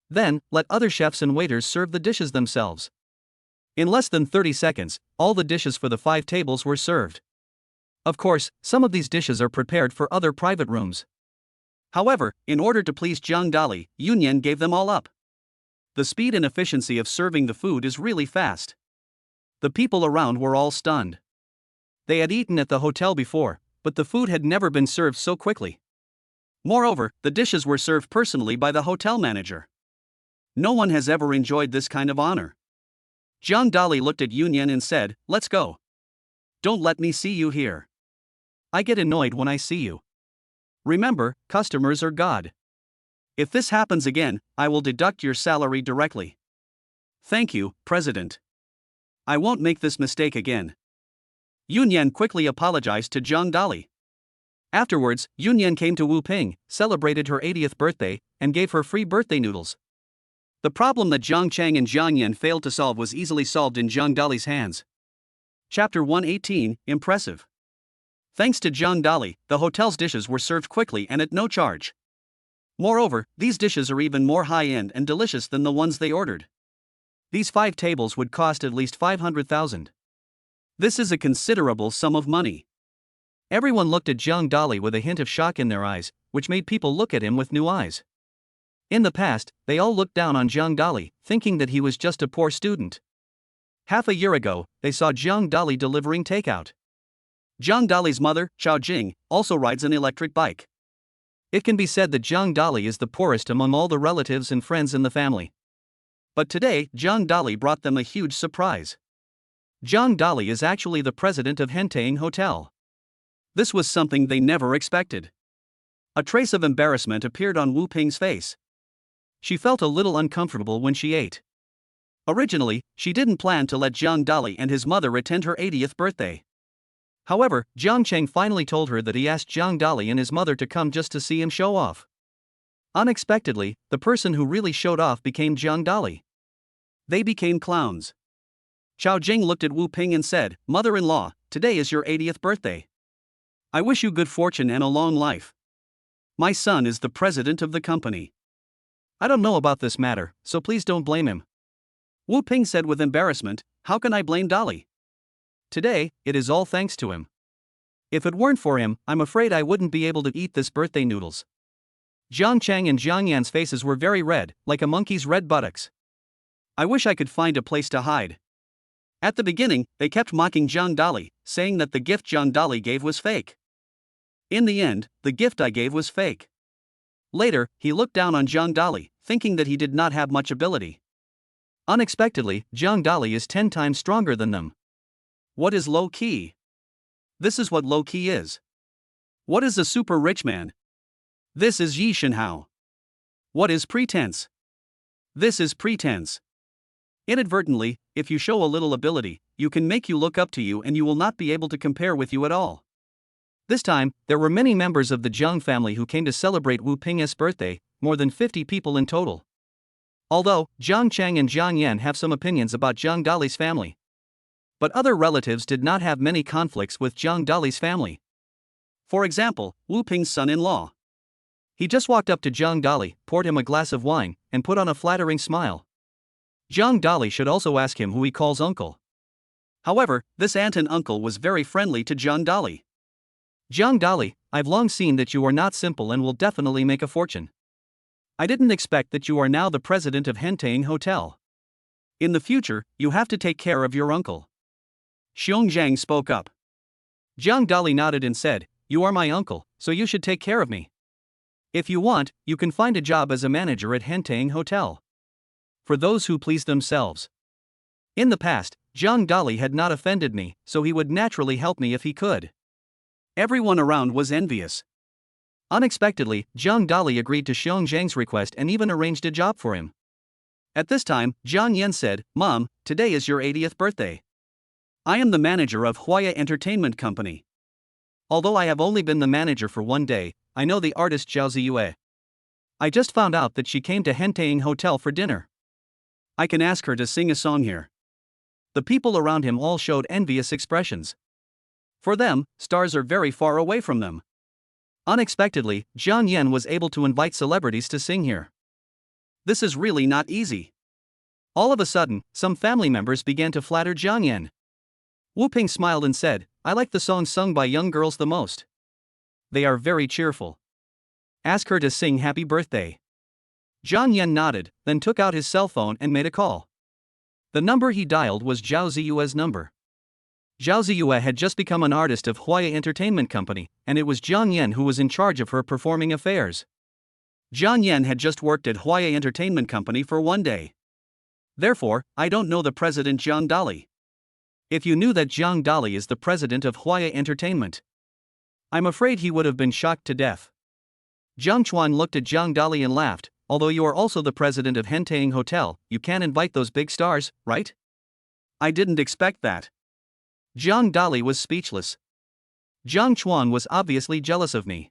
Then, let other chefs and waiters serve the dishes themselves. In less than 30 seconds, all the dishes for the 5 tables were served. Of course, some of these dishes are prepared for other private rooms. However, in order to please Jiang Dali, Yun Yan gave them all up. The speed and efficiency of serving the food is really fast. The people around were all stunned. They had eaten at the hotel before, but the food had never been served so quickly. Moreover, the dishes were served personally by the hotel manager. No one has ever enjoyed this kind of honor. Jiang Dali looked at Yun Yan and said, "Let's go. Don't let me see you here. I get annoyed when I see you. Remember, customers are God. If this happens again, I will deduct your salary directly." "Thank you, President. I won't make this mistake again." Yun Yan quickly apologized to Jiang Dali. Afterwards, Yun Yan came to Wu Ping, celebrated her 80th birthday, and gave her free birthday noodles. The problem that Jiang Cheng and Jiang Yan failed to solve was easily solved in Jiang Dali's hands. Chapter 118, Impressive. Thanks to Jiang Dali, the hotel's dishes were served quickly and at no charge. Moreover, these dishes are even more high-end and delicious than the ones they ordered. These 5 tables would cost at least 500,000. This is a considerable sum of money. Everyone looked at Jiang Dali with a hint of shock in their eyes, which made people look at him with new eyes. In the past, they all looked down on Jiang Dali, thinking that he was just a poor student. Half a year ago, they saw Jiang Dali delivering takeout. Jiang Dali's mother, Chao Jing, also rides an electric bike. It can be said that Jiang Dali is the poorest among all the relatives and friends in the family. But today, Jiang Dali brought them a huge surprise. Jiang Dali is actually the president of Hentaying Hotel. This was something they never expected. A trace of embarrassment appeared on Wu Ping's face. She felt a little uncomfortable when she ate. Originally, she didn't plan to let Jiang Dali and his mother attend her 80th birthday. However, Jiang Cheng finally told her that he asked Jiang Dali and his mother to come just to see him show off. Unexpectedly, the person who really showed off became Jiang Dali. They became clowns. Chao Jing looked at Wu Ping and said, "Mother-in-law, today is your 80th birthday. I wish you good fortune and a long life. My son is the president of the company. I don't know about this matter, so please don't blame him." Wu Ping said with embarrassment, "How can I blame Dali? Today, it is all thanks to him. If it weren't for him, I'm afraid I wouldn't be able to eat this birthday noodles." Jiang Cheng and Jiang Yan's faces were very red, like a monkey's red buttocks. "I wish I could find a place to hide." At the beginning, they kept mocking Jiang Dali, saying that the gift Jiang Dali gave was fake. In the end, the gift I gave was fake. Later, he looked down on Jiang Dali, thinking that he did not have much ability. Unexpectedly, Jiang Dali is 10 times stronger than them. What is low key? This is what low key is. What is a super rich man? This is Yi Shenhao. What is pretense? This is pretense. Inadvertently, if you show a little ability, you can make you look up to you and you will not be able to compare with you at all. This time, there were many members of the Jiang family who came to celebrate Wu Ping's birthday, more than 50 people in total. Although, Jiang Chang and Jiang Yan have some opinions about Jiang Dali's family. But other relatives did not have many conflicts with Jiang Dali's family. For example, Wu Ping's son-in-law. He just walked up to Jiang Dali, poured him a glass of wine, and put on a flattering smile. Jiang Dali should also ask him who he calls uncle. However, this aunt and uncle was very friendly to Jiang Dali. Jiang Dali, I've long seen that you are not simple and will definitely make a fortune. I didn't expect that you are now the president of Hentang Hotel. In the future, you have to take care of your uncle. Xiong Zhang spoke up. Jiang Dali nodded and said, "You are my uncle, so you should take care of me. If you want, you can find a job as a manager at Hentang Hotel. For those who please themselves." In the past, Jiang Dali had not offended me, so he would naturally help me if he could. Everyone around was envious. Unexpectedly, Jiang Dali agreed to Xiong Zhang's request and even arranged a job for him. At this time, Jiang Yan said, "Mom, today is your 80th birthday. I am the manager of Huaya Entertainment Company. Although I have only been the manager for one day, I know the artist Zhao Ziyue. I just found out that she came to Hentang Hotel for dinner. I can ask her to sing a song here." The people around him all showed envious expressions. For them, stars are very far away from them. Unexpectedly, Jiang Yan was able to invite celebrities to sing here. This is really not easy. All of a sudden, some family members began to flatter Jiang Yan. Wu Ping smiled and said, "I like the songs sung by young girls the most. They are very cheerful. Ask her to sing Happy Birthday." Jiang Yan nodded, then took out his cell phone and made a call. The number he dialed was Zhao Ziyue's number. Zhao Ziyue had just become an artist of Huaya Entertainment Company, and it was Jiang Yan who was in charge of her performing affairs. Jiang Yan had just worked at Huaya Entertainment Company for one day. Therefore, I don't know the president Jiang Dali. If you knew that Jiang Dali is the president of Huaya Entertainment, I'm afraid he would have been shocked to death. Jiang Chuan looked at Jiang Dali and laughed, "Although you are also the president of Hentang Hotel, you can't invite those big stars, right?" I didn't expect that. Jiang Dali was speechless. Jiang Chuan was obviously jealous of me.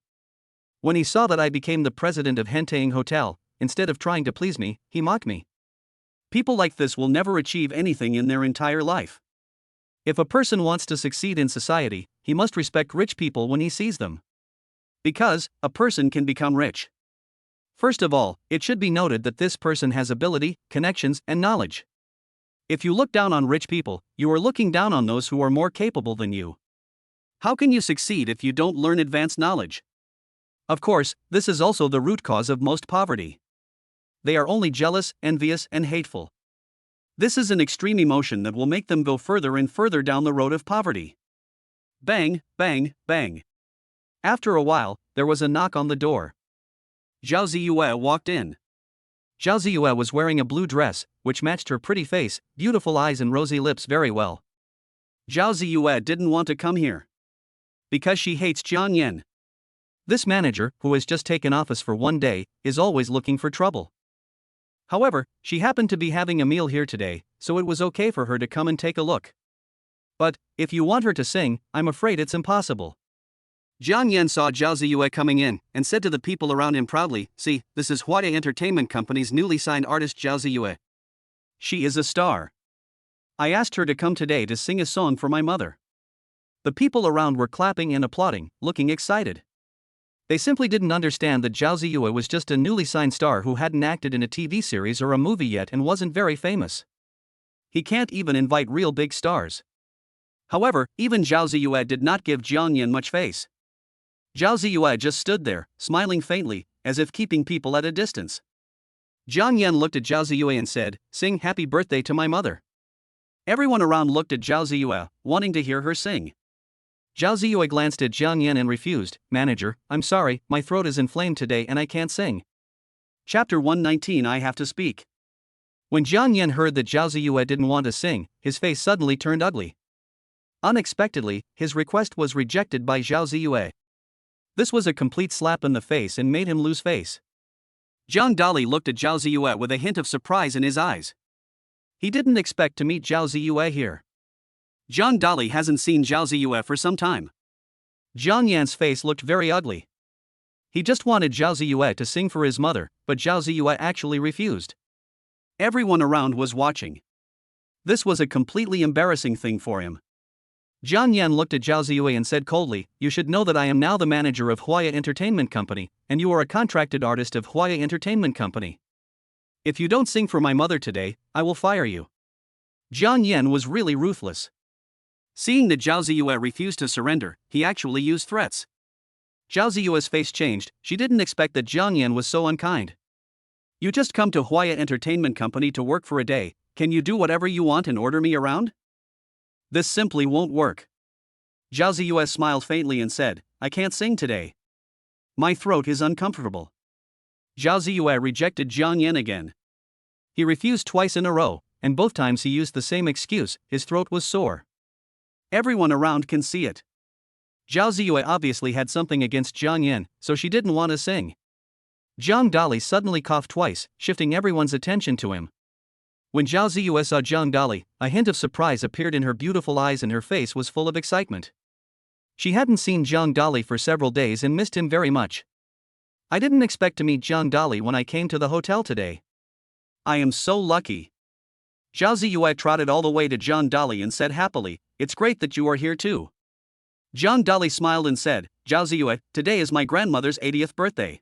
When he saw that I became the president of Hentang Hotel, instead of trying to please me, he mocked me. People like this will never achieve anything in their entire life. If a person wants to succeed in society, he must respect rich people when he sees them. Because, a person can become rich. First of all, it should be noted that this person has ability, connections, and knowledge. If you look down on rich people, you are looking down on those who are more capable than you. How can you succeed if you don't learn advanced knowledge? Of course, this is also the root cause of most poverty. They are only jealous, envious, and hateful. This is an extreme emotion that will make them go further and further down the road of poverty. Bang, bang, bang. After a while, there was a knock on the door. Zhao Ziyue walked in. Zhao Ziyue was wearing a blue dress, which matched her pretty face, beautiful eyes and rosy lips very well. Zhao Ziyue didn't want to come here. Because she hates Jiang Yan. This manager, who has just taken office for one day, is always looking for trouble. However, she happened to be having a meal here today, so it was okay for her to come and take a look. But, if you want her to sing, I'm afraid it's impossible. Jiang Yan saw Zhao Ziyue coming in, and said to the people around him proudly, "See, this is Huaya Entertainment Company's newly signed artist Zhao Ziyue. She is a star. I asked her to come today to sing a song for my mother." The people around were clapping and applauding, looking excited. They simply didn't understand that Zhao Ziyue was just a newly signed star who hadn't acted in a TV series or a movie yet and wasn't very famous. He can't even invite real big stars. However, even Zhao Ziyue did not give Jiang Yan much face. Zhao Ziyue just stood there, smiling faintly, as if keeping people at a distance. Jiang Yan looked at Zhao Ziyue and said, "Sing Happy Birthday to my mother." Everyone around looked at Zhao Ziyue, wanting to hear her sing. Zhao Ziyue glanced at Jiang Yan and refused. "Manager, I'm sorry, my throat is inflamed today and I can't sing." Chapter 119 I have to speak. When Jiang Yan heard that Zhao Ziyue didn't want to sing, his face suddenly turned ugly. Unexpectedly, his request was rejected by Zhao Ziyue. This was a complete slap in the face and made him lose face. Jiang Dali looked at Zhao Ziyue with a hint of surprise in his eyes. He didn't expect to meet Zhao Ziyue here. John Dolly hasn't seen Zhao Ziyue for some time. Jiang Yan's face looked very ugly. He just wanted Zhao Ziyue to sing for his mother, but Zhao Ziyue actually refused. Everyone around was watching. This was a completely embarrassing thing for him. Jiang Yan looked at Zhao Ziyue and said coldly, "You should know that I am now the manager of Huaya Entertainment Company, and you are a contracted artist of Huaya Entertainment Company. If you don't sing for my mother today, I will fire you." Jiang Yan was really ruthless. Seeing that Zhao Ziyue refused to surrender, he actually used threats. Zhao Ziyue's face changed. She didn't expect that Jiang Yan was so unkind. "You just come to Huaya Entertainment Company to work for a day. Can you do whatever you want and order me around? This simply won't work." Zhao Ziyue smiled faintly and said, "I can't sing today. My throat is uncomfortable." Zhao Ziyue rejected Jiang Yan again. He refused twice in a row, and both times he used the same excuse: his throat was sore. Everyone around can see it. Zhao Ziyue obviously had something against Jiang Yan, so she didn't want to sing. Jiang Dali suddenly coughed twice, shifting everyone's attention to him. When Zhao Ziyue saw Jiang Dali, a hint of surprise appeared in her beautiful eyes and her face was full of excitement. She hadn't seen Jiang Dali for several days and missed him very much. "I didn't expect to meet Jiang Dali when I came to the hotel today. I am so lucky." Zhao Ziyue trotted all the way to Jiang Dali and said happily, "It's great that you are here too." Jiang Dali smiled and said, "Zhao Ziyue, today is my grandmother's 80th birthday.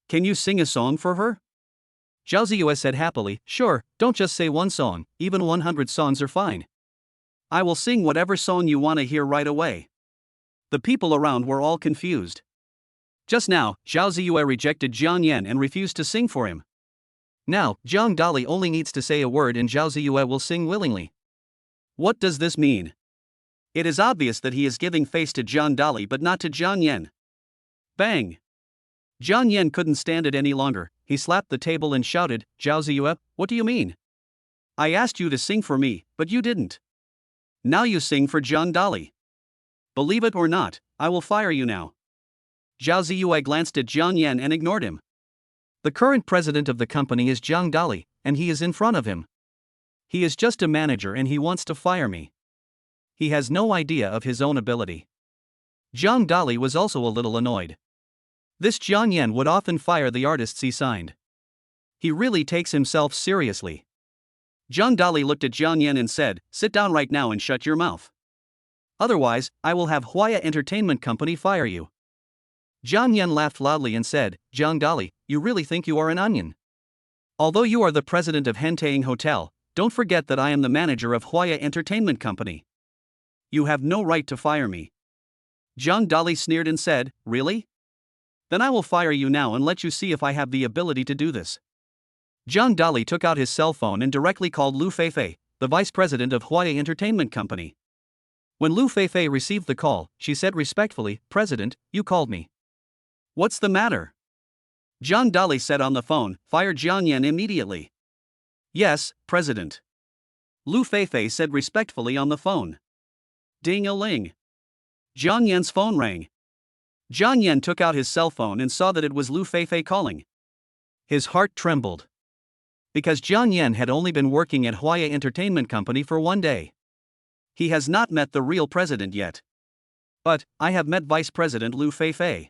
Can you sing a song for her?" Zhao Ziyue said happily, "Sure, don't just say one song, even 100 songs are fine. I will sing whatever song you want to hear right away." The people around were all confused. Just now, Zhao Ziyue rejected Jiang Yan and refused to sing for him. Now, Jiang Dali only needs to say a word and Zhao Ziyue will sing willingly. What does this mean? It is obvious that he is giving face to Jiang Dali but not to Jiang Yan. Bang! Jiang Yan couldn't stand it any longer. He slapped the table and shouted, "Zhao Ziyue, what do you mean? I asked you to sing for me, but you didn't. Now you sing for Jiang Dali. Believe it or not, I will fire you now." Zhao Ziyue glanced at Jiang Yan and ignored him. The current president of the company is Jiang Dali, and he is in front of him. He is just a manager and he wants to fire me. He has no idea of his own ability. Jiang Dali was also a little annoyed. This Jiang Yan would often fire the artists he signed. He really takes himself seriously. Jiang Dali looked at Jiang Yan and said, "Sit down right now and shut your mouth. Otherwise, I will have Huaya Entertainment Company fire you." Jiang Yan laughed loudly and said, "Jiang Dali, you really think you are an onion? Although you are the president of Hentaying Hotel, don't forget that I am the manager of Huaya Entertainment Company. You have no right to fire me." Jiang Dali sneered and said, "Really? Then I will fire you now and let you see if I have the ability to do this." Jiang Dali took out his cell phone and directly called Lu Feifei, the vice president of Huaya Entertainment Company. When Lu Feifei received the call, she said respectfully, "President, you called me. What's the matter?" Jiang Dali said on the phone, "Fire Jiang Yan immediately." "Yes, President." Lu Feifei said respectfully on the phone. Ding-a-ling. Jiang Yan's phone rang. Jiang Yan took out his cell phone and saw that it was Lu Feifei calling. His heart trembled. Because Jiang Yan had only been working at Huaya Entertainment Company for one day. He has not met the real president yet. But, I have met Vice President Lu Feifei.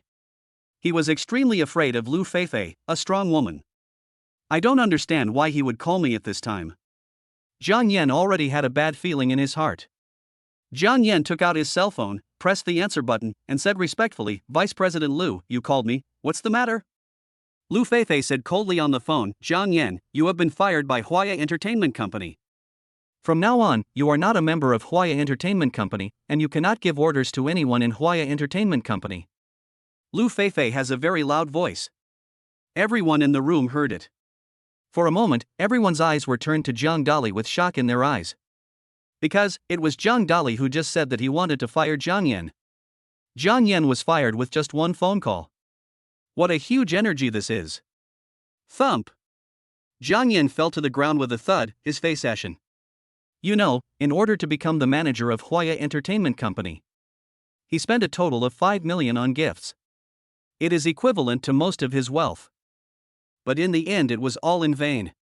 He was extremely afraid of Lu Feifei, a strong woman. I don't understand why he would call me at this time. Jiang Yan already had a bad feeling in his heart. Jiang Yan took out his cell phone, pressed the answer button, and said respectfully, "Vice President Lu, you called me, what's the matter?" Lu Feifei said coldly on the phone, "Jiang Yan, you have been fired by Huaya Entertainment Company. From now on, you are not a member of Huaya Entertainment Company, and you cannot give orders to anyone in Huaya Entertainment Company." Lu Feifei has a very loud voice. Everyone in the room heard it. For a moment, everyone's eyes were turned to Jiang Dali with shock in their eyes. Because, it was Jiang Dali who just said that he wanted to fire Jiang Yan. Jiang Yan was fired with just one phone call. What a huge energy this is. Thump! Jiang Yan fell to the ground with a thud, his face ashen. You know, in order to become the manager of Huaya Entertainment Company, he spent a total of 5 million on gifts. It is equivalent to most of his wealth. But in the end it was all in vain.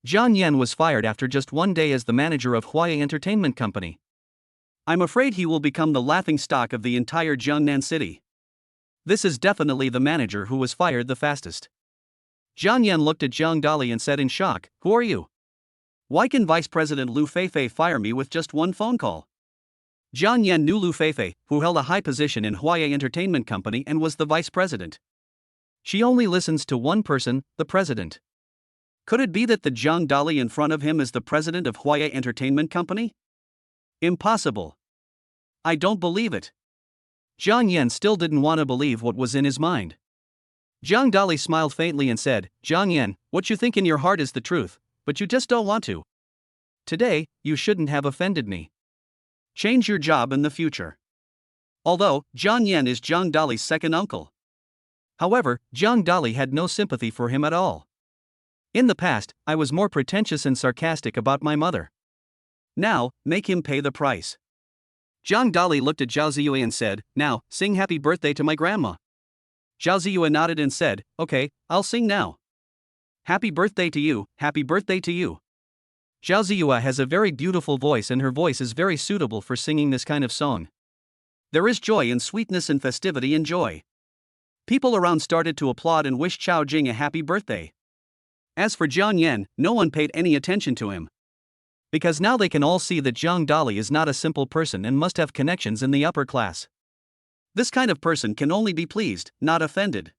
Jiang Yan was fired after just one day as the manager of Huaya Entertainment Company. I'm afraid he will become the laughingstock of the entire Jiangnan city. This is definitely the manager who was fired the fastest. Jiang Yan looked at Jiang Dali and said in shock, "Who are you? Why can Vice President Lu Feifei fire me with just one phone call?" Jiang Yan knew Lu Feifei, who held a high position in Huaya Entertainment Company and was the vice president. She only listens to one person, the president. Could it be that the Jiang Dali in front of him is the president of Huaya Entertainment Company? Impossible. I don't believe it. Jiang Yan still didn't want to believe what was in his mind. Jiang Dali smiled faintly and said, "Jiang Yan, what you think in your heart is the truth, but you just don't want to. Today, you shouldn't have offended me. Change your job in the future." Although, Jiang Yan is Jiang Dali's second uncle. However, Jiang Dali had no sympathy for him at all. In the past, I was more pretentious and sarcastic about my mother. Now, make him pay the price. Jiang Dali looked at Zhao Ziyue and said, "Now, sing happy birthday to my grandma." Zhao Ziyue nodded and said, "Okay, I'll sing now. Happy birthday to you, happy birthday to you." Zhao Ziyue has a very beautiful voice and her voice is very suitable for singing this kind of song. There is joy and sweetness and festivity and joy. People around started to applaud and wish Chao Jing a happy birthday. As for Jiang Yan, no one paid any attention to him. Because now they can all see that Jiang Dali is not a simple person and must have connections in the upper class. This kind of person can only be pleased, not offended.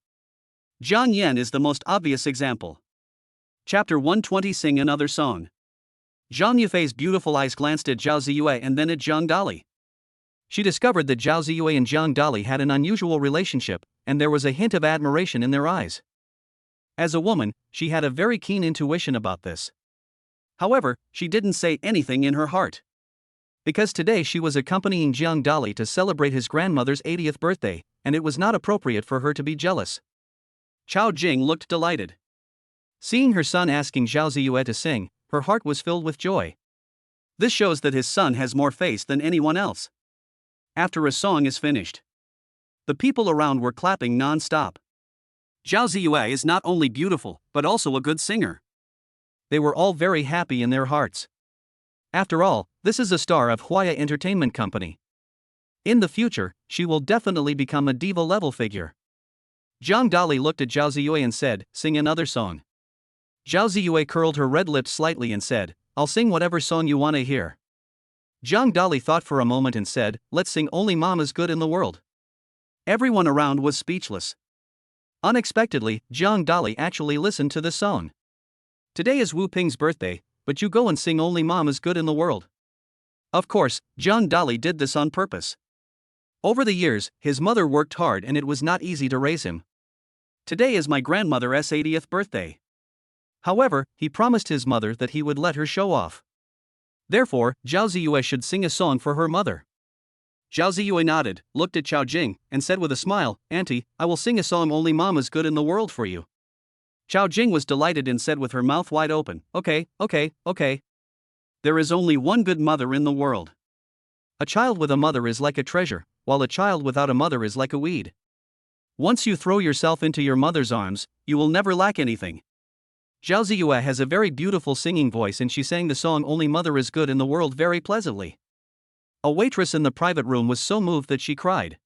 Jiang Yan is the most obvious example. Chapter 120 Sing Another Song. Zhang Yufei's beautiful eyes glanced at Zhao Ziyue and then at Jiang Dali. She discovered that Zhao Ziyue and Jiang Dali had an unusual relationship, and there was a hint of admiration in their eyes. As a woman, she had a very keen intuition about this. However, she didn't say anything in her heart. Because today she was accompanying Jiang Dali to celebrate his grandmother's 80th birthday, and it was not appropriate for her to be jealous. Chao Jing looked delighted. Seeing her son asking Zhao Ziyue to sing, her heart was filled with joy. This shows that his son has more face than anyone else. After a song is finished, the people around were clapping non-stop. Zhao Ziyue is not only beautiful, but also a good singer. They were all very happy in their hearts. After all, this is a star of Huaya Entertainment Company. In the future, she will definitely become a diva-level figure. Jiang Dali looked at Zhao Ziyue and said, "Sing another song." Zhao Ziyue curled her red lips slightly and said, "I'll sing whatever song you want to hear." Jiang Dali thought for a moment and said, "Let's sing Only Mama's Good in the World." Everyone around was speechless. Unexpectedly, Jiang Dali actually listened to the song. Today is Wu Ping's birthday, but you go and sing Only Mama's Good in the World. Of course, Jiang Dali did this on purpose. Over the years, his mother worked hard and it was not easy to raise him. Today is my grandmother's 80th birthday. However, he promised his mother that he would let her show off. Therefore, Zhao Ziyue should sing a song for her mother. Zhao Ziyue nodded, looked at Chao Jing, and said with a smile, "Auntie, I will sing a song Only Mama's Good in the World for you." Chao Jing was delighted and said with her mouth wide open, Okay. There is only one good mother in the world. A child with a mother is like a treasure, while a child without a mother is like a weed. Once you throw yourself into your mother's arms, you will never lack anything. Zhao Ziyue has a very beautiful singing voice and she sang the song Only Mother is Good in the World very pleasantly. A waitress in the private room was so moved that she cried.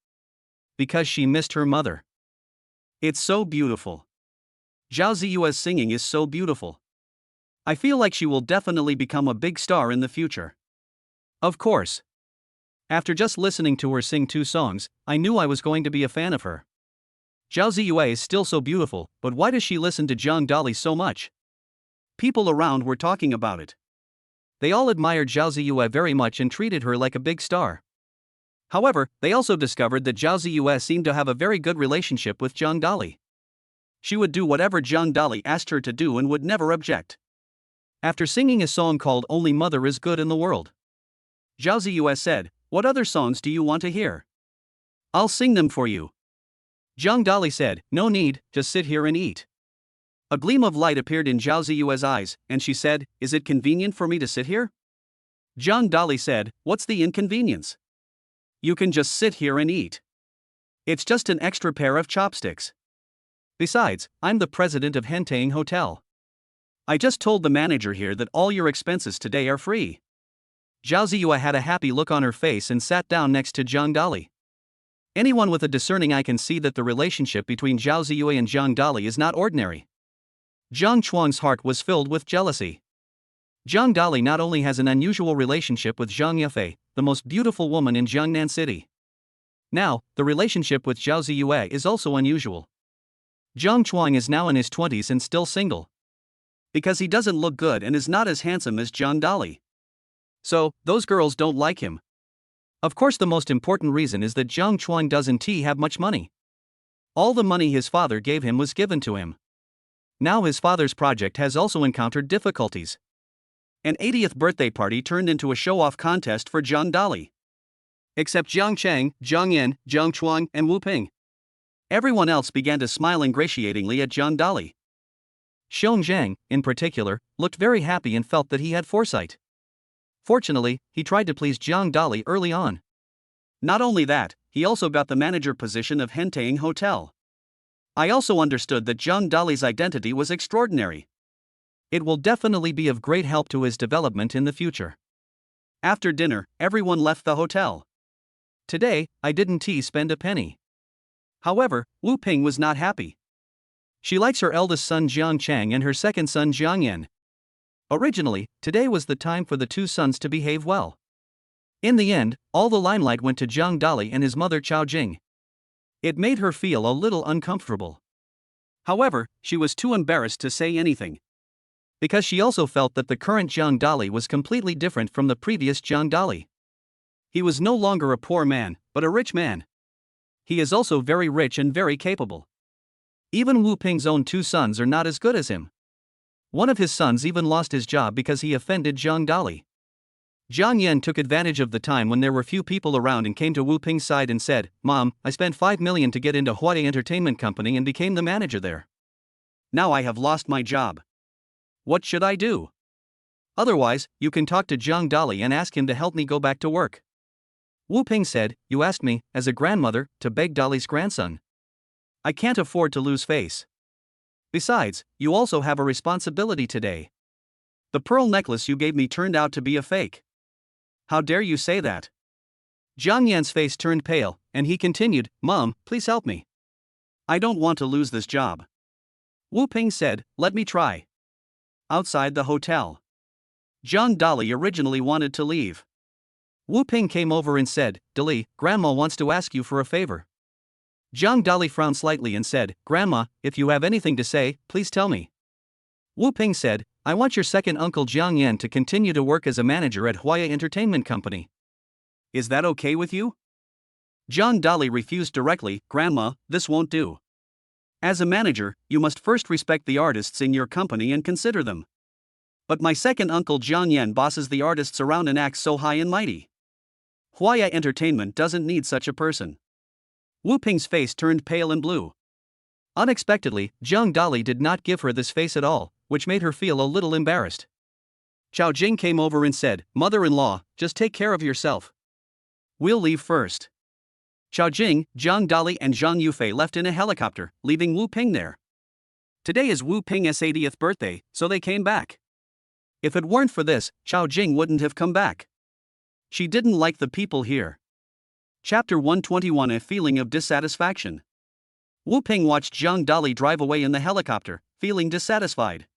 Because she missed her mother. It's so beautiful. Zhao Ziyue's singing is so beautiful. I feel like she will definitely become a big star in the future. Of course. After just listening to her sing 2 songs, I knew I was going to be a fan of her. Zhao Ziyue is still so beautiful, but why does she listen to Jiang Dali so much? People around were talking about it. They all admired Zhao Ziyue very much and treated her like a big star. However, they also discovered that Zhao Ziyue seemed to have a very good relationship with Jiang Dali. She would do whatever Jiang Dali asked her to do and would never object. After singing a song called Only Mother is Good in the World, Zhao Ziyue said, "What other songs do you want to hear? I'll sing them for you." Jiang Dali said, "No need, just sit here and eat." A gleam of light appeared in Zhao Ziyue's eyes, and she said, "Is it convenient for me to sit here?" Jiang Dali said, "What's the inconvenience? You can just sit here and eat. It's just an extra pair of chopsticks. Besides, I'm the president of Hentang Hotel. I just told the manager here that all your expenses today are free. Zhao Ziyue had a happy look on her face and sat down next to Zhang Dali. Anyone with a discerning eye can see that the relationship between Zhao Ziyue and Zhang Dali is not ordinary. Zhang Chuang's heart was filled with jealousy. Zhang Dali not only has an unusual relationship with Zhang Yufei, the most beautiful woman in Jiangnan City. Now, the relationship with Zhao Ziyue is also unusual. Zhang Chuang is now in his 20s and still single. Because he doesn't look good and is not as handsome as Zhang Dali. So, those girls don't like him. Of course, the most important reason is that Zhang Chuang doesn't have much money. All the money his father gave him was given to him. Now his father's project has also encountered difficulties. An 80th birthday party turned into a show-off contest for Zhang Dali. Except Jiang Cheng, Zhang Yan, Zhang Chuang, and Wu Ping. Everyone else began to smile ingratiatingly at Zhang Dali. Xiong Zhang, in particular, looked very happy and felt that he had foresight. Fortunately, he tried to please Zhang Dali early on. Not only that, he also got the manager position of Hentaying Hotel. I also understood that Zhang Dali's identity was extraordinary. It will definitely be of great help to his development in the future. After dinner, everyone left the hotel. Today, I didn't spend a penny. However, Wu Ping was not happy. She likes her eldest son Jiang Chang and her second son Jiang Yan. Originally, today was the time for the two sons to behave well. In the end, all the limelight went to Zhang Dali and his mother Chao Jing. It made her feel a little uncomfortable. However, she was too embarrassed to say anything. Because she also felt that the current Zhang Dali was completely different from the previous Zhang Dali. He was no longer a poor man, but a rich man. He is also very rich and very capable. Even Wu Ping's own two sons are not as good as him. One of his sons even lost his job because he offended Zhang Dali. Jiang Yan took advantage of the time when there were few people around and came to Wu Ping's side and said, "Mom, I spent 5 million to get into Huaye Entertainment Company and became the manager there. Now I have lost my job. What should I do? Otherwise, you can talk to Zhang Dali and ask him to help me go back to work." Wu Ping said, "You asked me, as a grandmother, to beg Dali's grandson. I can't afford to lose face. Besides, you also have a responsibility today. The pearl necklace you gave me turned out to be a fake. How dare you say that?" Jiang Yan's face turned pale, and he continued, "Mom, please help me. I don't want to lose this job." Wu Ping said, "Let me try." Outside the hotel, Zhang Dali originally wanted to leave. Wu Ping came over and said, "Dali, Grandma wants to ask you for a favor." Zhang Dali frowned slightly and said, "Grandma, if you have anything to say, please tell me." Wu Ping said, "I want your second uncle Jiang Yan to continue to work as a manager at Huaye Entertainment Company. Is that okay with you?" Zhang Dali refused directly, "Grandma, this won't do. As a manager, you must first respect the artists in your company and consider them. But my second uncle Jiang Yan bosses the artists around and acts so high and mighty. Huaye Entertainment doesn't need such a person." Wu Ping's face turned pale and blue. Unexpectedly, Zhang Dali did not give her this face at all, which made her feel a little embarrassed. Chao Jing came over and said, "Mother-in-law, just take care of yourself. We'll leave first." Chao Jing, Zhang Dali and Zhang Yufei left in a helicopter, leaving Wu Ping there. Today is Wu Ping's 80th birthday, so they came back. If it weren't for this, Chao Jing wouldn't have come back. She didn't like the people here. Chapter 121: A feeling of dissatisfaction. Wu Ping watched Zhang Dali drive away in the helicopter, feeling dissatisfied.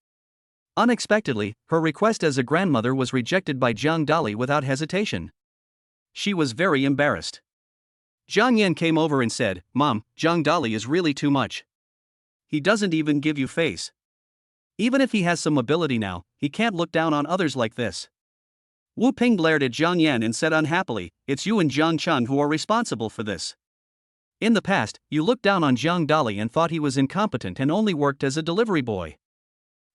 Unexpectedly, her request as a grandmother was rejected by Zhang Dali without hesitation. She was very embarrassed. Jiang Yan came over and said, "Mom, Zhang Dali is really too much. He doesn't even give you face. Even if he has some ability now, he can't look down on others like this." Wu Ping glared at Jiang Yan and said unhappily, "It's you and Jiang Chun who are responsible for this. In the past, you looked down on Zhang Dali and thought he was incompetent and only worked as a delivery boy.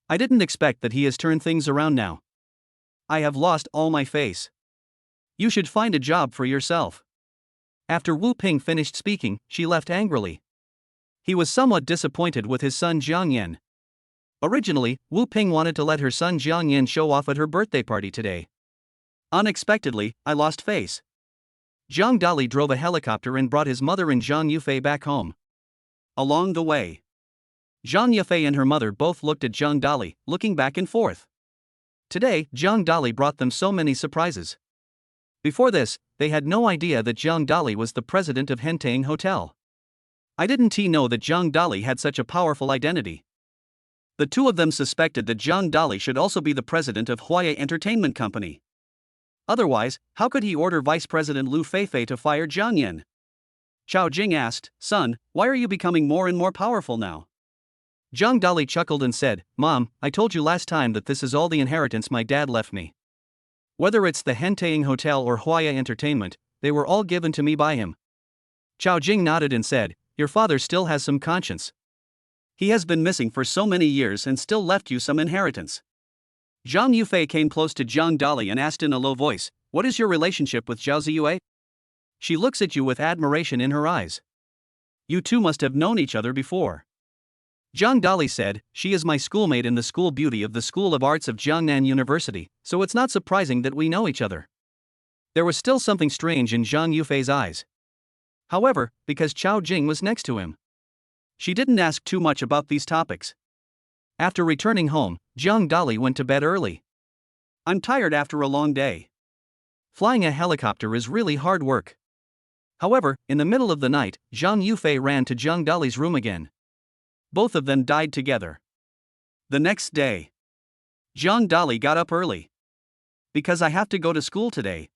I didn't expect that he has turned things around now. I have lost all my face. You should find a job for yourself." After Wu Ping finished speaking, she left angrily. He was somewhat disappointed with his son Jiang Yan. Originally, Wu Ping wanted to let her son Jiang Yan show off at her birthday party today. Unexpectedly, I lost face. Zhang Dali drove a helicopter and brought his mother and Zhang Yufei back home. Along the way, Zhang Yufei and her mother both looked at Zhang Dali, looking back and forth. Today, Zhang Dali brought them so many surprises. Before this, they had no idea that Zhang Dali was the president of Hentang Hotel. I didn't know that Zhang Dali had such a powerful identity. The two of them suspected that Zhang Dali should also be the president of Huaya Entertainment Company. Otherwise, how could he order Vice President Lu Feifei to fire Jiang Yan? Chao Jing asked, "Son, why are you becoming more and more powerful now?" Zhang Dali chuckled and said, "Mom, I told you last time that this is all the inheritance my dad left me. Whether it's the Hentang Hotel or Huaya Entertainment, they were all given to me by him." Chao Jing nodded and said, "Your father still has some conscience. He has been missing for so many years and still left you some inheritance." Zhang Yufei came close to Zhang Dali and asked in a low voice, "What is your relationship with Zhao Ziyue?" She looks at you with admiration in her eyes. You two must have known each other before. Zhang Dali said, "She is my schoolmate in the school beauty of the School of Arts of Jiangnan University, so it's not surprising that we know each other." There was still something strange in Zhang Yufei's eyes. However, because Chao Jing was next to him, she didn't ask too much about these topics. After returning home, Zhang Dali went to bed early. "I'm tired after a long day. Flying a helicopter is really hard work." However, in the middle of the night, Zhang Yufei ran to Zhang Dali's room again. Both of them died together. The next day, Zhang Dali got up early. "Because I have to go to school today."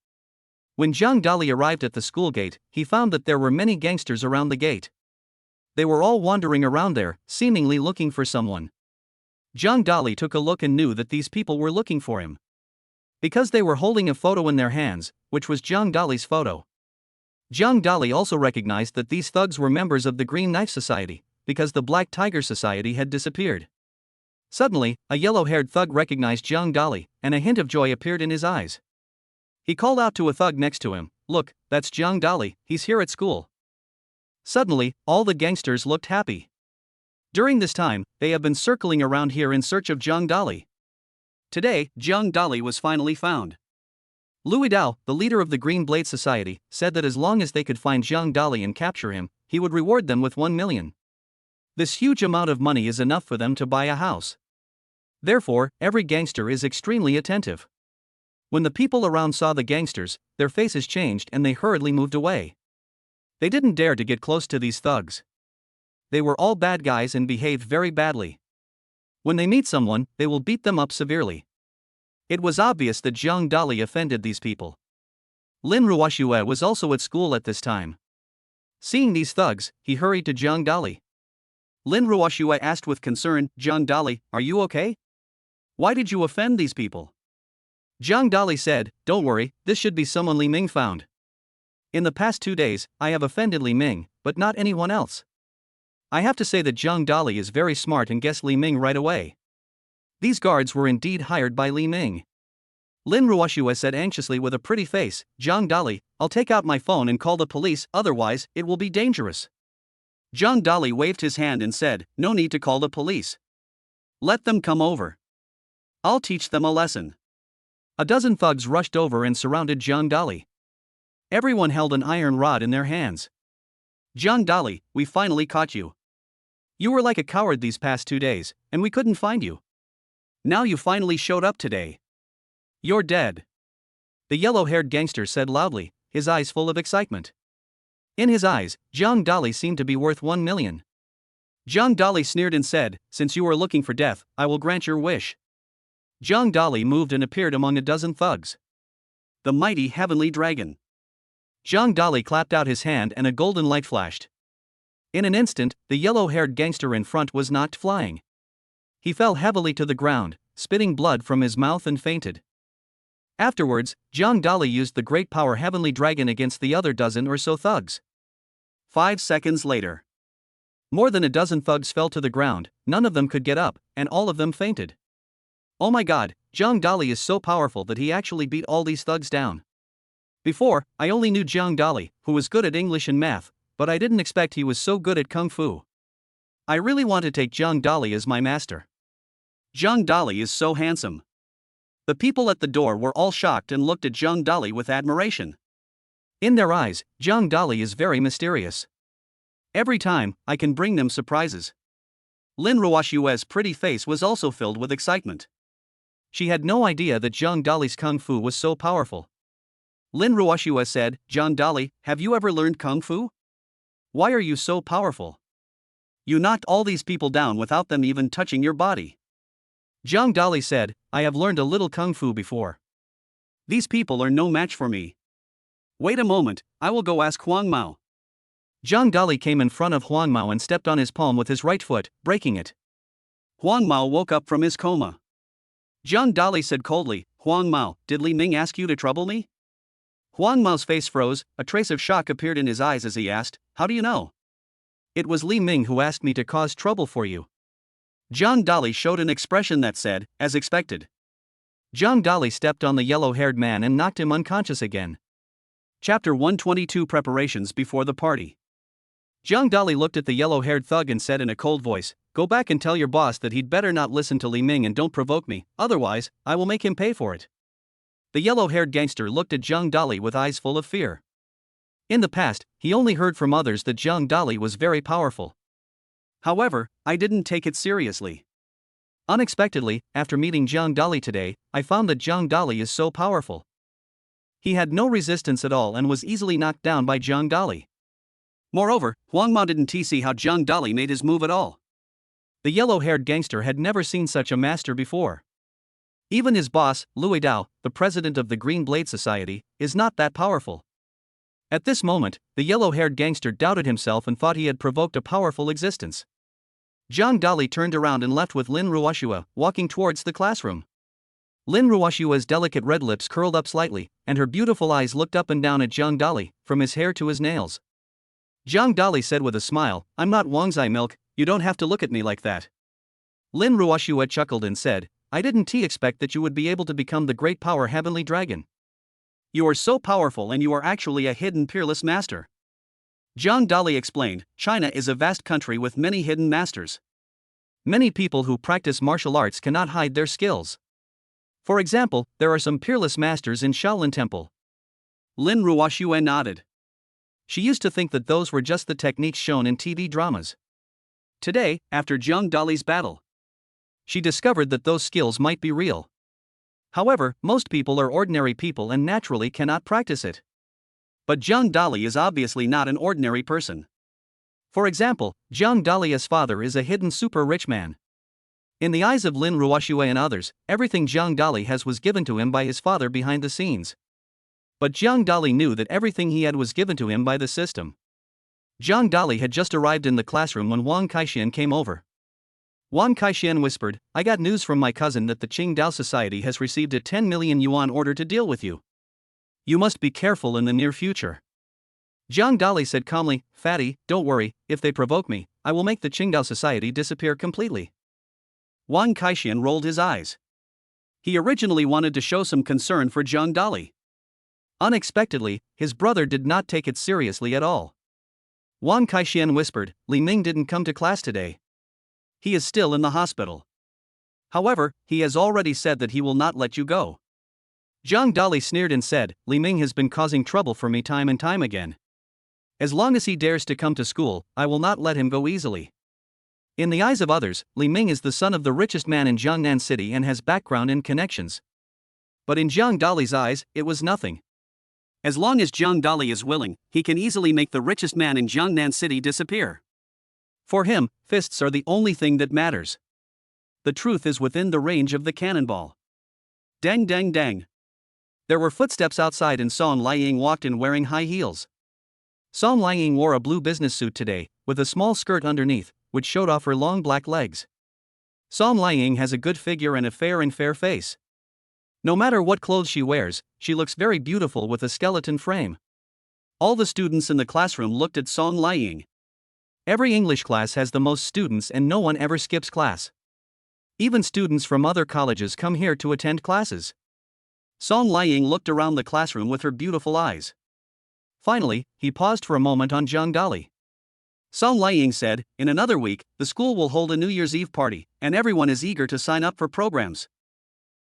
When Zhang Dali arrived at the school gate, he found that there were many gangsters around the gate. They were all wandering around there, seemingly looking for someone. Zhang Dali took a look and knew that these people were looking for him, because they were holding a photo in their hands, which was Zhang Dali's photo. Zhang Dali also recognized that these thugs were members of the Green Knife Society, because the Black Tiger Society had disappeared. Suddenly, a yellow-haired thug recognized Zhang Dali, and a hint of joy appeared in his eyes. He called out to a thug next to him, "Look, that's Zhang Dali, he's here at school." Suddenly, all the gangsters looked happy. During this time, they have been circling around here in search of Zhang Dali. Today, Zhang Dali was finally found. Louis Dao, the leader of the Green Blade Society, said that as long as they could find Zhang Dali and capture him, he would reward them with 1 million. This huge amount of money is enough for them to buy a house. Therefore, every gangster is extremely attentive. When the people around saw the gangsters, their faces changed and they hurriedly moved away. They didn't dare to get close to these thugs. They were all bad guys and behaved very badly. When they meet someone, they will beat them up severely. It was obvious that Zhang Dali offended these people. Lin Ruoxue was also at school at this time. Seeing these thugs, he hurried to Zhang Dali. Lin Ruoxue asked with concern, "Zhang Dali, are you okay? Why did you offend these people?" Zhang Dali said, "Don't worry, this should be someone Li Ming found. In the past 2 days, I have offended Li Ming, but not anyone else." I have to say that Zhang Dali is very smart and guessed Li Ming right away. These guards were indeed hired by Li Ming. Lin Ruoxue said anxiously with a pretty face, "Zhang Dali, I'll take out my phone and call the police, otherwise, it will be dangerous." Zhang Dali waved his hand and said, "No need to call the police. Let them come over. I'll teach them a lesson." A dozen thugs rushed over and surrounded Zhang Dali. Everyone held an iron rod in their hands. "Zhang Dali, we finally caught you. You were like a coward these past 2 days, and we couldn't find you. Now you finally showed up today. You're dead." The yellow-haired gangster said loudly, his eyes full of excitement. In his eyes, Zhang Dali seemed to be worth 1 million. Zhang Dali sneered and said, "Since you are looking for death, I will grant your wish." Zhang Dali moved and appeared among a dozen thugs. The mighty heavenly dragon. Zhang Dali clapped out his hand and a golden light flashed. In an instant, the yellow-haired gangster in front was knocked flying. He fell heavily to the ground, spitting blood from his mouth and fainted. Afterwards, Zhang Dali used the great power heavenly dragon against the other dozen or so thugs. 5 seconds later, more than a dozen thugs fell to the ground, none of them could get up, and all of them fainted. Oh my god, Zhang Dali is so powerful that he actually beat all these thugs down. Before, I only knew Zhang Dali, who was good at English and math, but I didn't expect he was so good at Kung Fu. I really want to take Zhang Dali as my master. Zhang Dali is so handsome. The people at the door were all shocked and looked at Zhang Dali with admiration. In their eyes, Zhang Dali is very mysterious. Every time, I can bring them surprises. Lin Ruoshue's pretty face was also filled with excitement. She had no idea that Zhang Dali's kung fu was so powerful. Lin Ruoshue said, "Zhang Dali, have you ever learned kung fu? Why are you so powerful? You knocked all these people down without them even touching your body." Zhang Dali said, "I have learned a little kung fu before. These people are no match for me. Wait a moment, I will go ask Huang Mao." Zhang Dali came in front of Huang Mao and stepped on his palm with his right foot, breaking it. Huang Mao woke up from his coma. Zhang Dali said coldly, "Huang Mao, did Li Ming ask you to trouble me?" Huang Mao's face froze, a trace of shock appeared in his eyes as he asked, "How do you know?" "It was Li Ming who asked me to cause trouble for you." Zhang Dali showed an expression that said, "As expected." Zhang Dali stepped on the yellow-haired man and knocked him unconscious again. Chapter 122 Preparations before the party. Zhang Dali looked at the yellow-haired thug and said in a cold voice, "Go back and tell your boss that he'd better not listen to Li Ming and don't provoke me, otherwise, I will make him pay for it." The yellow-haired gangster looked at Zhang Dali with eyes full of fear. In the past, he only heard from others that Zhang Dali was very powerful. However, I didn't take it seriously. Unexpectedly, after meeting Zhang Dali today, I found that Zhang Dali is so powerful. He had no resistance at all and was easily knocked down by Zhang Dali. Moreover, Huang Mao didn't see how Zhang Dali made his move at all. The yellow-haired gangster had never seen such a master before. Even his boss, Lui Dao, the president of the Green Blade Society, is not that powerful. At this moment, the yellow-haired gangster doubted himself and thought he had provoked a powerful existence. Zhang Dali turned around and left with Lin Ruoshue, walking towards the classroom. Lin Ruoshue's delicate red lips curled up slightly, and her beautiful eyes looked up and down at Zhang Dali, from his hair to his nails. Zhang Dali said with a smile, "I'm not Wangzai milk, you don't have to look at me like that." Lin Ruoshue chuckled and said, "I didn't expect that you would be able to become the great power heavenly dragon. You are so powerful and you are actually a hidden peerless master." Zhang Dali explained, "China is a vast country with many hidden masters. Many people who practice martial arts cannot hide their skills. For example, there are some peerless masters in Shaolin Temple." Lin Ruoshue nodded. She used to think that those were just the techniques shown in TV dramas. Today, after Zhang Dali's battle, she discovered that those skills might be real. However, most people are ordinary people and naturally cannot practice it. But Zhang Dali is obviously not an ordinary person. For example, Zhang Dali's father is a hidden super rich man. In the eyes of Lin Ruoshue and others, everything Zhang Dali has was given to him by his father behind the scenes. But Zhang Dali knew that everything he had was given to him by the system. Zhang Dali had just arrived in the classroom when Wang Kaixian came over. Wang Kaixian whispered, "I got news from my cousin that the Qingdao Society has received a 10 million yuan order to deal with you. You must be careful in the near future." Zhang Dali said calmly, "Fatty, don't worry, if they provoke me, I will make the Qingdao Society disappear completely." Wang Kaixian rolled his eyes. He originally wanted to show some concern for Zhang Dali. Unexpectedly, his brother did not take it seriously at all. Wang Kaixian whispered, "Li Ming didn't come to class today. He is still in the hospital. However, he has already said that he will not let you go." Zhang Dali sneered and said, "Li Ming has been causing trouble for me time and time again. As long as he dares to come to school, I will not let him go easily." In the eyes of others, Li Ming is the son of the richest man in Jiangnan City and has background and connections. But in Zhang Dali's eyes, it was nothing. As long as Zhang Dali is willing, he can easily make the richest man in Jiangnan City disappear. For him, fists are the only thing that matters. The truth is within the range of the cannonball. Dang dang dang. There were footsteps outside and Song Liang walked in wearing high heels. Song Liang wore a blue business suit today, with a small skirt underneath, which showed off her long black legs. Song Liang has a good figure and a fair face. No matter what clothes she wears, she looks very beautiful with a skeleton frame. All the students in the classroom looked at Song Liang. Every English class has the most students and no one ever skips class. Even students from other colleges come here to attend classes. Song Liang looked around the classroom with her beautiful eyes. Finally, he paused for a moment on Zhang Dali. Song Liang said, "In another week, the school will hold a New Year's Eve party, and everyone is eager to sign up for programs.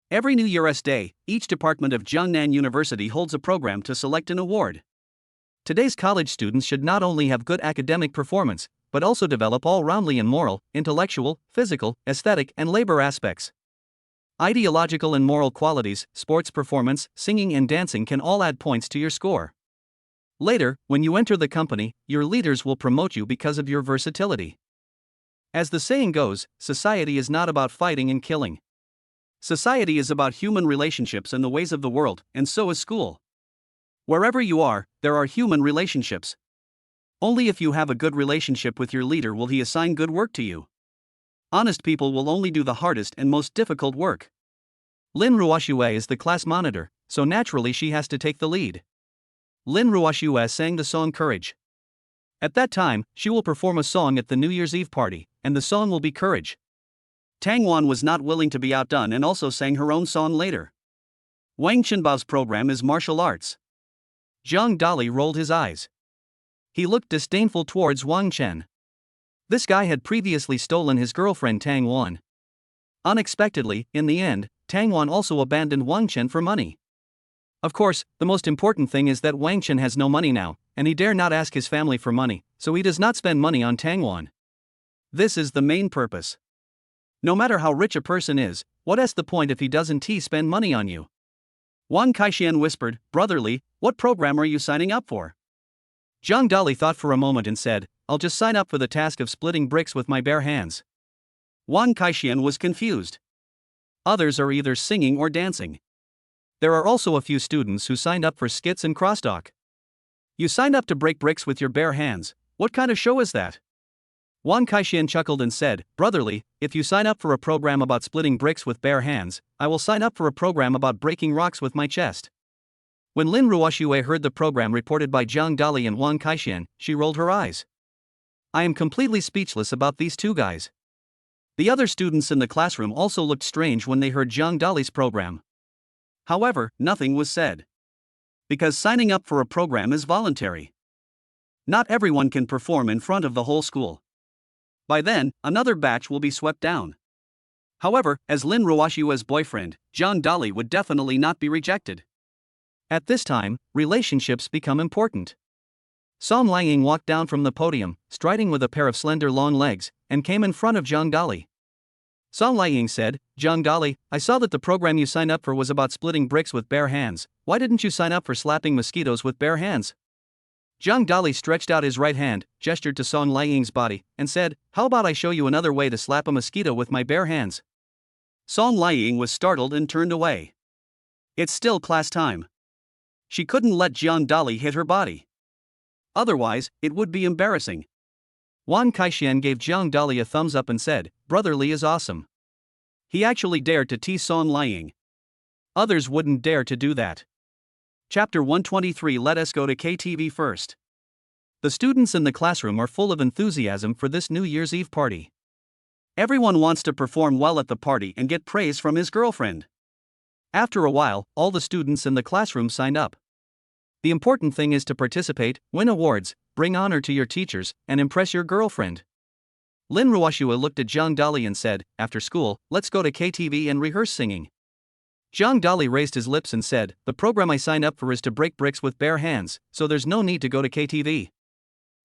Every New Year's Day, each department of Jiangnan University holds a program to select an award. Today's college students should not only have good academic performance, but also develop all-roundly in moral, intellectual, physical, aesthetic, and labor aspects. Ideological and moral qualities, sports performance, singing and dancing can all add points to your score. Later, when you enter the company, your leaders will promote you because of your versatility. As the saying goes, society is not about fighting and killing. Society is about human relationships and the ways of the world, and so is school. Wherever you are, there are human relationships. Only if you have a good relationship with your leader will he assign good work to you. Honest people will only do the hardest and most difficult work. Lin Ruoxue is the class monitor, so naturally she has to take the lead. Lin Ruoxue sang the song Courage. At that time, she will perform a song at the New Year's Eve party, and the song will be Courage. Tang Wan was not willing to be outdone and also sang her own song later. Wang Qinbao's program is martial arts. Zhang Dali rolled his eyes. He looked disdainful towards Wang Chen. This guy had previously stolen his girlfriend Tang Wan. Unexpectedly, in the end, Tang Wan also abandoned Wang Chen for money. Of course, the most important thing is that Wang Chen has no money now, and he dare not ask his family for money, so he does not spend money on Tang Wan. This is the main purpose. No matter how rich a person is, what's the point if he doesn't spend money on you? Wang Kaixian whispered, "Brotherly, what program are you signing up for?" Zhang Dali thought for a moment and said, "I'll just sign up for the task of splitting bricks with my bare hands." Wang Kaixian was confused. Others are either singing or dancing. There are also a few students who signed up for skits and crosstalk. You signed up to break bricks with your bare hands. What kind of show is that? Wang Kaixian chuckled and said, "Brotherly, if you sign up for a program about splitting bricks with bare hands, I will sign up for a program about breaking rocks with my chest." When Lin Ruoxue heard the program reported by Zhang Dali and Wang Kaixian, she rolled her eyes. I am completely speechless about these two guys. The other students in the classroom also looked strange when they heard Zhang Dali's program. However, nothing was said. Because signing up for a program is voluntary. Not everyone can perform in front of the whole school. By then, another batch will be swept down. However, as Lin Ruoxue's boyfriend, Zhang Dali would definitely not be rejected. At this time, relationships become important. Song Liang walked down from the podium, striding with a pair of slender long legs, and came in front of Zhang Dali. Song Liang said, "Zhang Dali, I saw that the program you signed up for was about splitting bricks with bare hands. Why didn't you sign up for slapping mosquitoes with bare hands?" Zhang Dali stretched out his right hand, gestured to Song Liang's body, and said, "How about I show you another way to slap a mosquito with my bare hands?" Song Liang was startled and turned away. It's still class time. She couldn't let Zhang Dali hit her body. Otherwise, it would be embarrassing. Wang Kaixian gave Zhang Dali a thumbs up and said, "Brotherly is awesome." He actually dared to tease Song Liang. Others wouldn't dare to do that. Chapter 123. Let us go to KTV first. The students in the classroom are full of enthusiasm for this New Year's Eve party. Everyone wants to perform well at the party and get praise from his girlfriend. After a while, all the students in the classroom signed up. The important thing is to participate, win awards, bring honor to your teachers, and impress your girlfriend. Lin Ruoxue looked at Zhang Dali and said, "After school, let's go to KTV and rehearse singing." Zhang Dali raised his lips and said, "The program I signed up for is to break bricks with bare hands, so there's no need to go to KTV."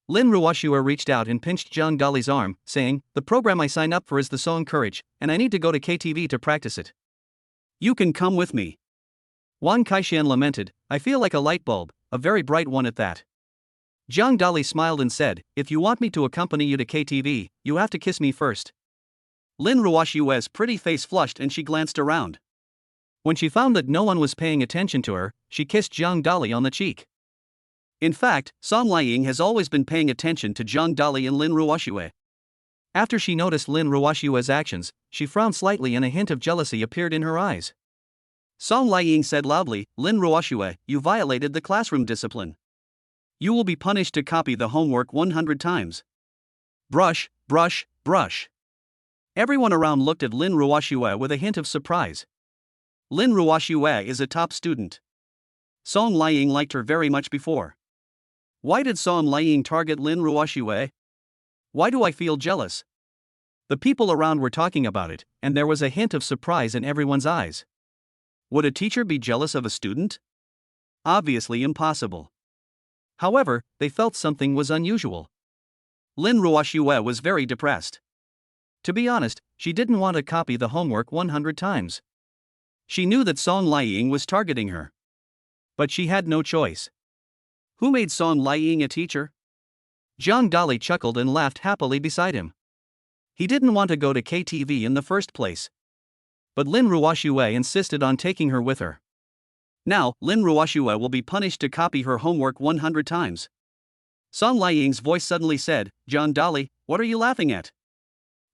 Lin Ruoxue reached out and pinched Zhang Dali's arm, saying, "The program I signed up for is the song Courage, and I need to go to KTV to practice it." "You can come with me." Wang Kaixian lamented, "I feel like a light bulb, a very bright one at that." Zhang Dali smiled and said, "If you want me to accompany you to KTV, you have to kiss me first." Lin Ruoxue's pretty face flushed and she glanced around. When she found that no one was paying attention to her, she kissed Zhang Dali on the cheek. In fact, Song Liang has always been paying attention to Zhang Dali and Lin Ruoxue. After she noticed Lin Ruoxue's actions, she frowned slightly and a hint of jealousy appeared in her eyes. Song Liang said loudly, "Lin Ruoxue, you violated the classroom discipline. You will be punished to copy the homework 100 times. Brush, brush, brush." Everyone around looked at Lin Ruoxue with a hint of surprise. Lin Ruoxue is a top student. Song Liang liked her very much before. Why did Song Liang target Lin Ruoxue? Why do I feel jealous? The people around were talking about it, and there was a hint of surprise in everyone's eyes. Would a teacher be jealous of a student? Obviously impossible. However, they felt something was unusual. Lin Ruoxue was very depressed. To be honest, she didn't want to copy the homework 100 times. She knew that Song Liang was targeting her. But she had no choice. Who made Song Liang a teacher? Zhang Dali chuckled and laughed happily beside him. He didn't want to go to KTV in the first place. But Lin Ruoxue insisted on taking her with her. Now, Lin Ruoxue will be punished to copy her homework 100 times. Song Liang's voice suddenly said, "Zhang Dali, what are you laughing at?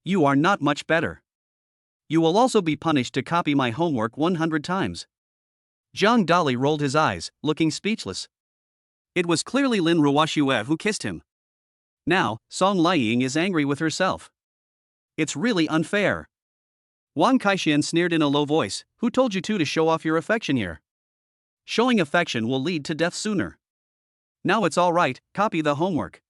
You are not much better. You will also be punished to copy my homework 100 times." Zhang Dali rolled his eyes, looking speechless. It was clearly Lin Ruoxue who kissed him. Now, Song Liang is angry with herself. It's really unfair. Wang Kaixian sneered in a low voice, "Who told you to show off your affection here? Showing affection will lead to death sooner. Now it's all right, copy the homework."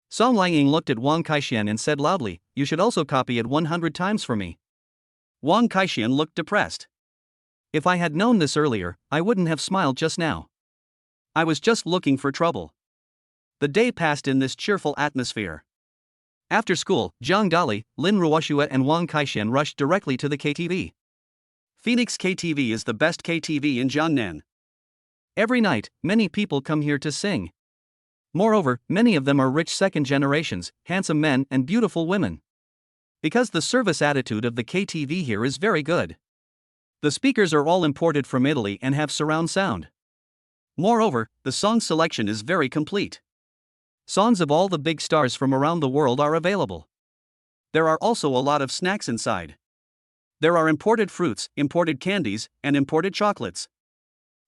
Song Liang looked at Wang Kaixian and said loudly, "You should also copy it 100 times for me." Wang Kaixian looked depressed. "If I had known this earlier, I wouldn't have smiled just now. I was just looking for trouble." The day passed in this cheerful atmosphere. After school, Zhang Dali, Lin Ruoxue and Wang Kaixian rushed directly to the KTV. Phoenix KTV is the best KTV in Jiangnan. Every night, many people come here to sing. Moreover, many of them are rich second generations, handsome men and beautiful women. Because the service attitude of the KTV here is very good. The speakers are all imported from Italy and have surround sound. Moreover, the song selection is very complete. Songs of all the big stars from around the world are available. There are also a lot of snacks inside. There are imported fruits, imported candies, and imported chocolates.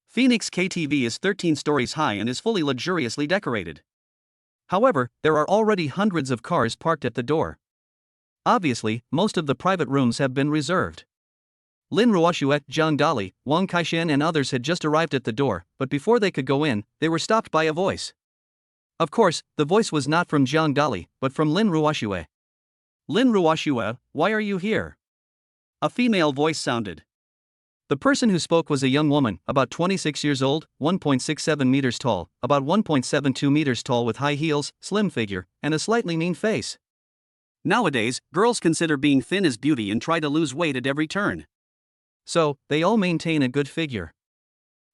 Phoenix KTV is 13 stories high and is fully luxuriously decorated. However, there are already hundreds of cars parked at the door. Obviously, most of the private rooms have been reserved. Lin Ruoxue, Zhang Dali, Wang Kaixian and others had just arrived at the door, but before they could go in, they were stopped by a voice. Of course, the voice was not from Zhang Dali, but from Lin Ruoxue. "Lin Ruoxue, why are you here?" A female voice sounded. The person who spoke was a young woman, about 26 years old, 1.67 meters tall, about 1.72 meters tall with high heels, slim figure, and a slightly mean face. Nowadays, girls consider being thin as beauty and try to lose weight at every turn. So, they all maintain a good figure.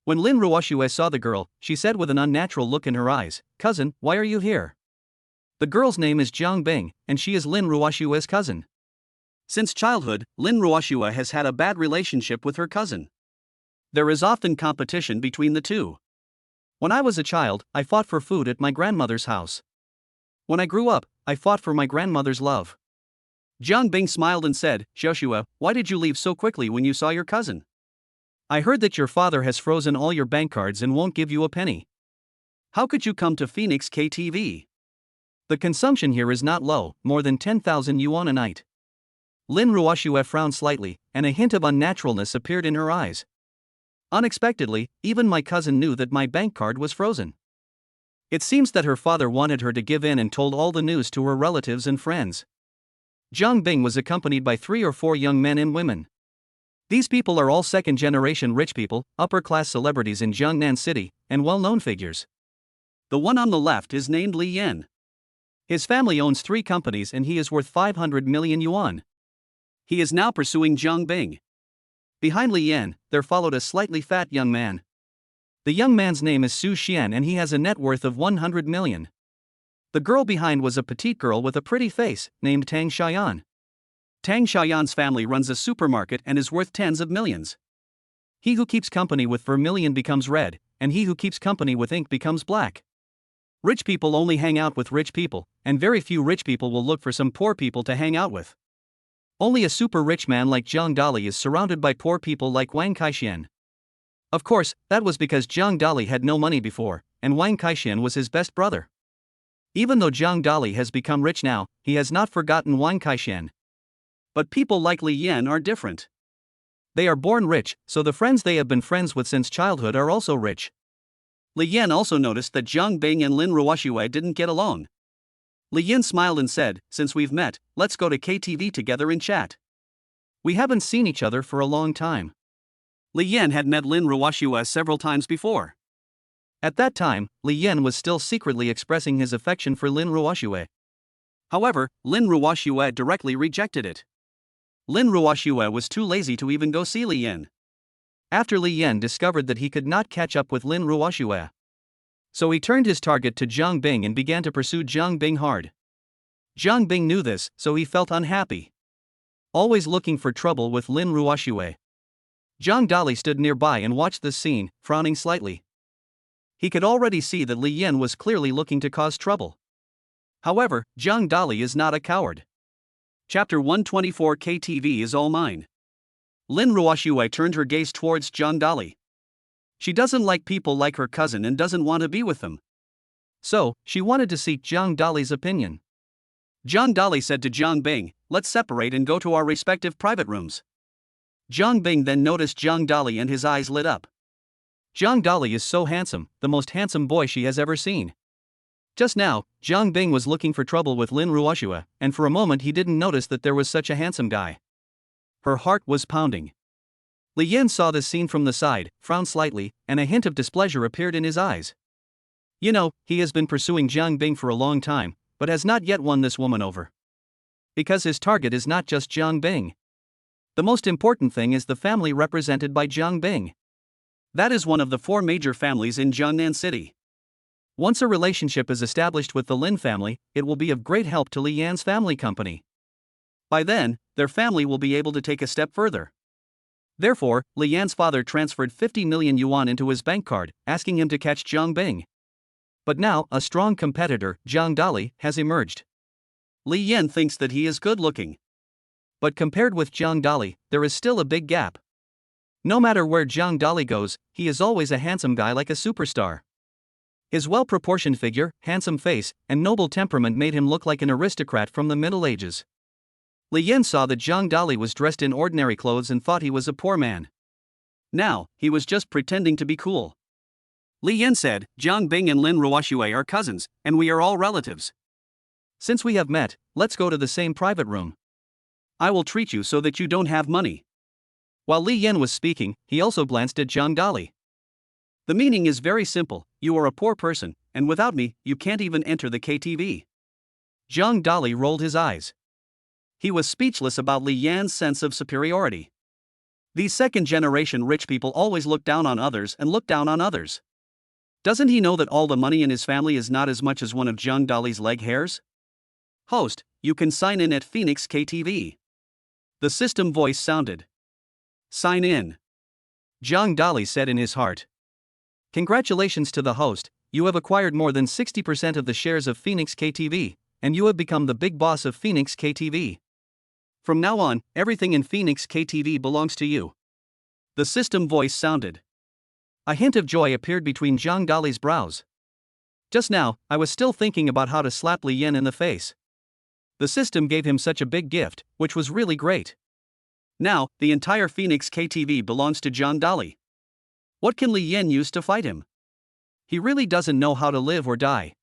When Lin Ruoxue saw the girl, she said with an unnatural look in her eyes, "Cousin, why are you here?" The girl's name is Jiang Bing, and she is Lin Ruoxue's cousin. Since childhood, Lin Ruoxue has had a bad relationship with her cousin. There is often competition between the two. "When I was a child, I fought for food at my grandmother's house. When I grew up, I fought for my grandmother's love." Jiang Bing smiled and said, "Xiaoxue, why did you leave so quickly when you saw your cousin? I heard that your father has frozen all your bank cards and won't give you a penny. How could you come to Phoenix KTV? The consumption here is not low, more than 10,000 yuan a night." Lin Ruoxue frowned slightly, and a hint of unnaturalness appeared in her eyes. "Unexpectedly, even my cousin knew that my bank card was frozen. It seems that her father wanted her to give in and told all the news to her relatives and friends." Jiang Bing was accompanied by 3 or 4 young men and women. These people are all second-generation rich people, upper-class celebrities in Jiangnan City, and well-known figures. The one on the left is named Li Yan. His family owns 3 companies and he is worth 500 million yuan. He is now pursuing Jiang Bing. Behind Li Yan, there followed a slightly fat young man. The young man's name is Su Xian and he has a net worth of 100 million. The girl behind was a petite girl with a pretty face, named Tang Xiaoyan. Tang Xiaoyan's family runs a supermarket and is worth tens of millions. He who keeps company with vermilion becomes red, and he who keeps company with ink becomes black. Rich people only hang out with rich people, and very few rich people will look for some poor people to hang out with. Only a super rich man like Zhang Dali is surrounded by poor people like Wang Kaixian. Of course, that was because Zhang Dali had no money before, and Wang Kaixian was his best brother. Even though Zhang Dali has become rich now, he has not forgotten Wang Kaixian. But people like Li Yan are different. They are born rich, so the friends they have been friends with since childhood are also rich. Li Yan also noticed that Jiang Bing and Lin Ruoxue didn't get along. Li Yan smiled and said, "Since we've met, let's go to KTV together and chat. We haven't seen each other for a long time." Li Yan had met Lin Ruoxue several times before. At that time, Li Yan was still secretly expressing his affection for Lin Ruoxue. However, Lin Ruoxue directly rejected it. Lin Ruoxue was too lazy to even go see Li Yan. After Li Yan discovered that he could not catch up with Lin Ruoxue, so he turned his target to Jiang Bing and began to pursue Jiang Bing hard. Jiang Bing knew this, so he felt unhappy, always looking for trouble with Lin Ruoxue. Zhang Dali stood nearby and watched this scene, frowning slightly. He could already see that Li Yan was clearly looking to cause trouble. However, Zhang Dali is not a coward. Chapter 124 KTV is all mine. Lin Ruoxue turned her gaze towards Zhang Dali. She doesn't like people like her cousin and doesn't want to be with them. So, she wanted to seek Zhang Dali's opinion. Zhang Dali said to Jiang Bing, "Let's separate and go to our respective private rooms." Jiang Bing then noticed Zhang Dali and his eyes lit up. Zhang Dali is so handsome, the most handsome boy she has ever seen. Just now, Jiang Bing was looking for trouble with Lin Ruoxue, and for a moment he didn't notice that there was such a handsome guy. Her heart was pounding. Li Yan saw this scene from the side, frowned slightly, and a hint of displeasure appeared in his eyes. You know, he has been pursuing Jiang Bing for a long time, but has not yet won this woman over. Because his target is not just Jiang Bing. The most important thing is the family represented by Jiang Bing. That is one of the 4 major families in Jiangnan City. Once a relationship is established with the Lin family, it will be of great help to Li Yan's family company. By then, their family will be able to take a step further. Therefore, Li Yan's father transferred 50 million yuan into his bank card, asking him to catch Jiang Bing. But now, a strong competitor, Zhang Dali, has emerged. Li Yan thinks that he is good looking. But compared with Zhang Dali, there is still a big gap. No matter where Zhang Dali goes, he is always a handsome guy like a superstar. His well-proportioned figure, handsome face, and noble temperament made him look like an aristocrat from the Middle Ages. Li Yan saw that Zhang Dali was dressed in ordinary clothes and thought he was a poor man. Now, he was just pretending to be cool. Li Yan said, "Jiang Bing and Lin Ruoxue are cousins, and we are all relatives. Since we have met, let's go to the same private room. I will treat you so that you don't have money." While Li Yan was speaking, he also glanced at Zhang Dali. The meaning is very simple: you are a poor person, and without me, you can't even enter the KTV. Zhang Dali rolled his eyes. He was speechless about Li Yan's sense of superiority. These second-generation rich people always look down on others and look down on others. Doesn't he know that all the money in his family is not as much as one of Zhang Dali's leg hairs? "Host, you can sign in at Phoenix KTV." The system voice sounded. "Sign in," Zhang Dali said in his heart. "Congratulations to the host, you have acquired more than 60% of the shares of Phoenix KTV, and you have become the big boss of Phoenix KTV. From now on, everything in Phoenix KTV belongs to you." The system voice sounded. A hint of joy appeared between Zhang Dali's brows. Just now, I was still thinking about how to slap Li Yan in the face. The system gave him such a big gift, which was really great. Now, the entire Phoenix KTV belongs to Zhang Dali. What can Li Yan use to fight him? He really doesn't know how to live or die.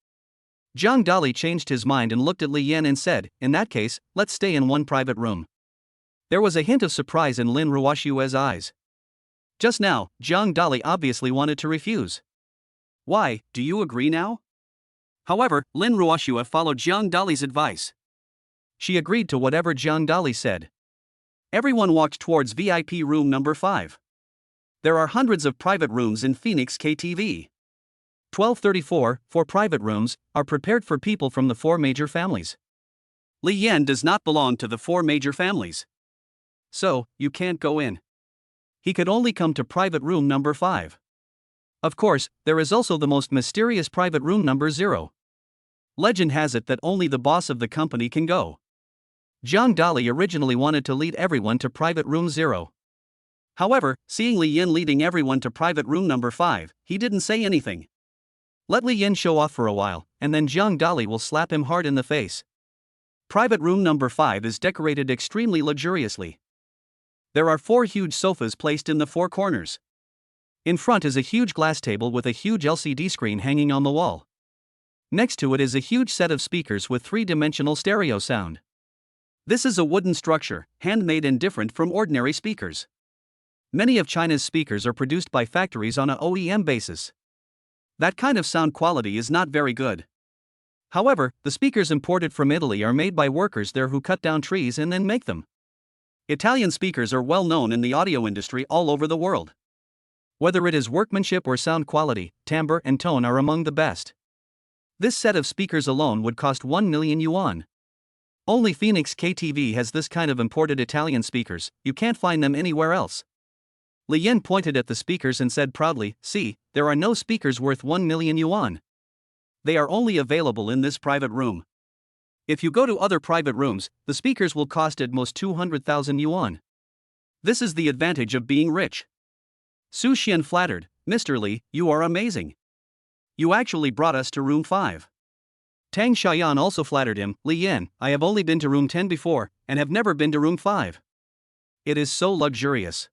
Zhang Dali changed his mind and looked at Li Yan and said, "In that case, let's stay in one private room." There was a hint of surprise in Lin Ruoxue's eyes. Just now, Zhang Dali obviously wanted to refuse. "Why, do you agree now?" However, Lin Ruoxue followed Zhang Dali's advice. She agreed to whatever Zhang Dali said. Everyone walked towards VIP room number 5. There are hundreds of private rooms in Phoenix KTV. 1234, 4 private rooms, are prepared for people from the 4 major families. Li Yan does not belong to the 4 major families. So, you can't go in. He could only come to private room number 5. Of course, there is also the most mysterious private room number 0. Legend has it that only the boss of the company can go. Zhang Dali originally wanted to lead everyone to private room 0. However, seeing Li Yan leading everyone to private room number 5, he didn't say anything. Let Li Yan show off for a while, and then Zhang Dali will slap him hard in the face. Private room number 5 is decorated extremely luxuriously. There are 4 huge sofas placed in the 4 corners. In front is a huge glass table with a huge LCD screen hanging on the wall. Next to it is a huge set of speakers with 3-dimensional stereo sound. This is a wooden structure, handmade and different from ordinary speakers. Many of China's speakers are produced by factories on a OEM basis. That kind of sound quality is not very good. However, the speakers imported from Italy are made by workers there who cut down trees and then make them. Italian speakers are well known in the audio industry all over the world. Whether it is workmanship or sound quality, timbre and tone are among the best. This set of speakers alone would cost 1 million yuan. Only Phoenix KTV has this kind of imported Italian speakers, you can't find them anywhere else. Li Yan pointed at the speakers and said proudly, "See, there are no speakers worth 1 million yuan. They are only available in this private room. If you go to other private rooms, the speakers will cost at most 200,000 yuan. This is the advantage of being rich." Su Xian flattered, "Mr. Li, you are amazing. You actually brought us to room 5. Tang Xiaoyan also flattered him, "Li Yan, I have only been to room 10 before, and have never been to room 5. It is so luxurious."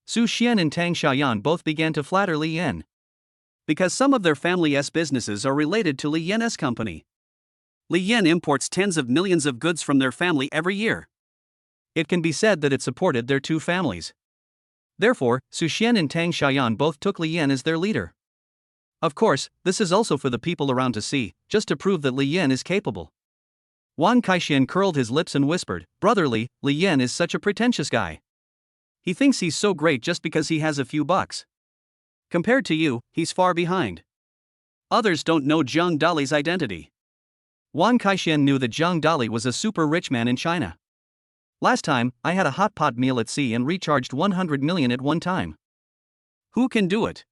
Su Xian and Tang Xiaoyan both began to flatter Li Yan, because some of their family's businesses are related to Li Yan's company. Li Yan imports tens of millions of goods from their family every year. It can be said that it supported their two families. Therefore, Su Xian and Tang Xiaoyan both took Li Yan as their leader. Of course, this is also for the people around to see, just to prove that Li Yan is capable. Wan Kaixian curled his lips and whispered, "Brother Li, Li Yan is such a pretentious guy. He thinks he's so great just because he has a few bucks. Compared to you, he's far behind. Others don't know Zhang Dali's identity." Wan Kaixian knew that Zhang Dali was a super rich man in China. "Last time, I had a hot pot meal at sea and recharged 100 million at one time. Who can do it?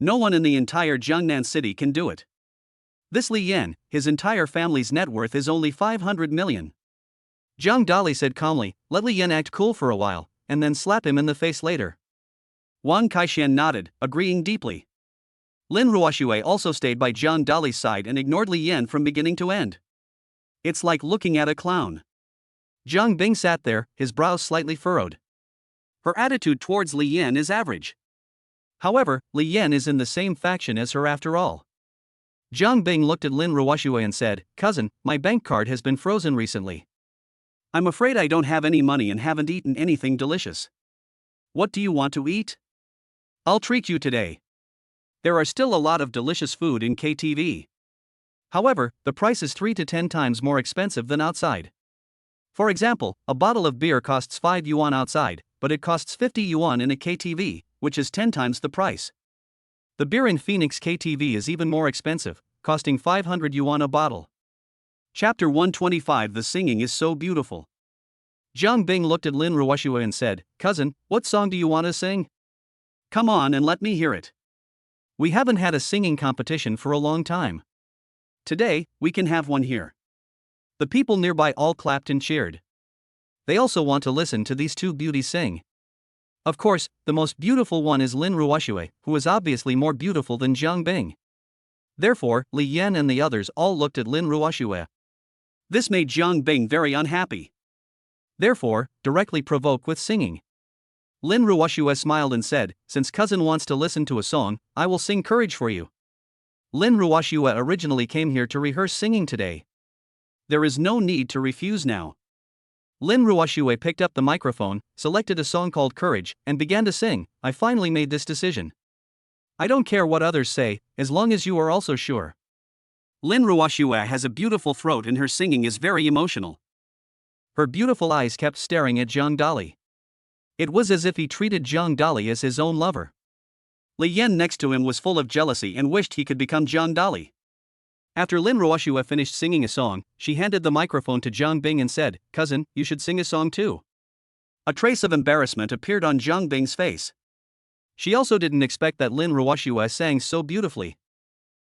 No one in the entire Jiangnan city can do it. This Li Yan, his entire family's net worth is only 500 million. Zhang Dali said calmly, "Let Li Yan act cool for a while, and then slap him in the face later." Wang Kaixian nodded, agreeing deeply. Lin Ruoxue also stayed by Zhang Dali's side and ignored Li Yan from beginning to end. It's like looking at a clown. Zhang Bing sat there, his brows slightly furrowed. Her attitude towards Li Yan is average. However, Li Yan is in the same faction as her after all. Zhang Bing looked at Lin Ruoxue and said, "Cousin, my bank card has been frozen recently. I'm afraid I don't have any money and haven't eaten anything delicious. What do you want to eat? I'll treat you today. There are still a lot of delicious food in KTV. However, the price is 3 to 10 times more expensive than outside. For example, a bottle of beer costs 5 yuan outside, but it costs 50 yuan in a KTV, which is 10 times the price. The beer in Phoenix KTV is even more expensive, costing 500 yuan a bottle." Chapter 125. The singing is so beautiful. Zhang Bing looked at Lin Ruoxue and said, "Cousin, what song do you want to sing? Come on and let me hear it. We haven't had a singing competition for a long time. Today, we can have one here." The people nearby all clapped and cheered. They also want to listen to these two beauties sing. Of course, the most beautiful one is Lin Ruoxue, who is obviously more beautiful than Zhang Bing. Therefore, Li Yan and the others all looked at Lin Ruoxue. This made Zhang Bing very unhappy. Therefore, directly provoke with singing. Lin Ruoxue smiled and said, "Since cousin wants to listen to a song, I will sing Courage for you." Lin Ruoxue originally came here to rehearse singing today. There is no need to refuse now. Lin Ruoxue picked up the microphone, selected a song called Courage, and began to sing. "I finally made this decision. I don't care what others say, as long as you are also sure." Lin Ruoxue has a beautiful throat and her singing is very emotional. Her beautiful eyes kept staring at Zhang Dali. It was as if he treated Zhang Dali as his own lover. Li Yan next to him was full of jealousy and wished he could become Zhang Dali. After Lin Ruoxue finished singing a song, she handed the microphone to Zhang Bing and said, "Cousin, you should sing a song too." A trace of embarrassment appeared on Zhang Bing's face. She also didn't expect that Lin Ruoxue sang so beautifully.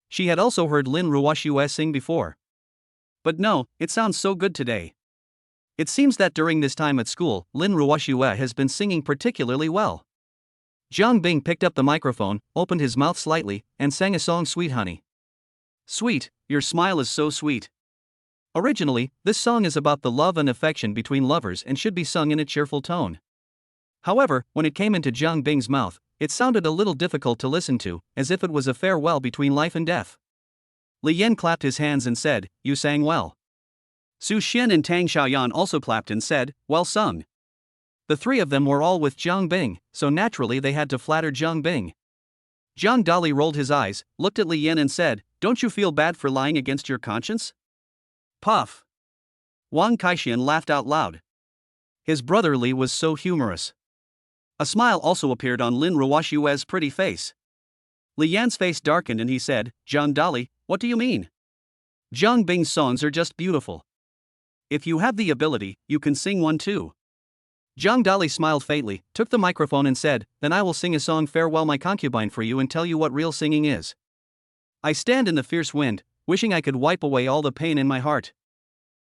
She had also heard Lin Ruoxue sing before. But no, it sounds so good today. It seems that during this time at school, Lin Ruoxue has been singing particularly well. Zhang Bing picked up the microphone, opened his mouth slightly, and sang a song, "Sweet Honey." "Sweet, your smile is so sweet." Originally, this song is about the love and affection between lovers and should be sung in a cheerful tone. However, when it came into Zhang Bing's mouth, it sounded a little difficult to listen to, as if it was a farewell between life and death. Li Yan clapped his hands and said, "You sang well." Su Xian and Tang Xiaoyan also clapped and said, "Well sung." The three of them were all with Zhang Bing, so naturally they had to flatter Zhang Bing. Zhang Dali rolled his eyes, looked at Li Yan and said, "Don't you feel bad for lying against your conscience?" Puff. Wang Kaixian laughed out loud. His brother Li was so humorous. A smile also appeared on Lin Ruoshue's pretty face. Li Yan's face darkened and he said, "Zhang Dali, what do you mean? Zhang Bing's songs are just beautiful. If you have the ability, you can sing one too." Zhang Dali smiled faintly, took the microphone and said, "Then I will sing a song Farewell My Concubine for you and tell you what real singing is. I stand in the fierce wind, wishing I could wipe away all the pain in my heart.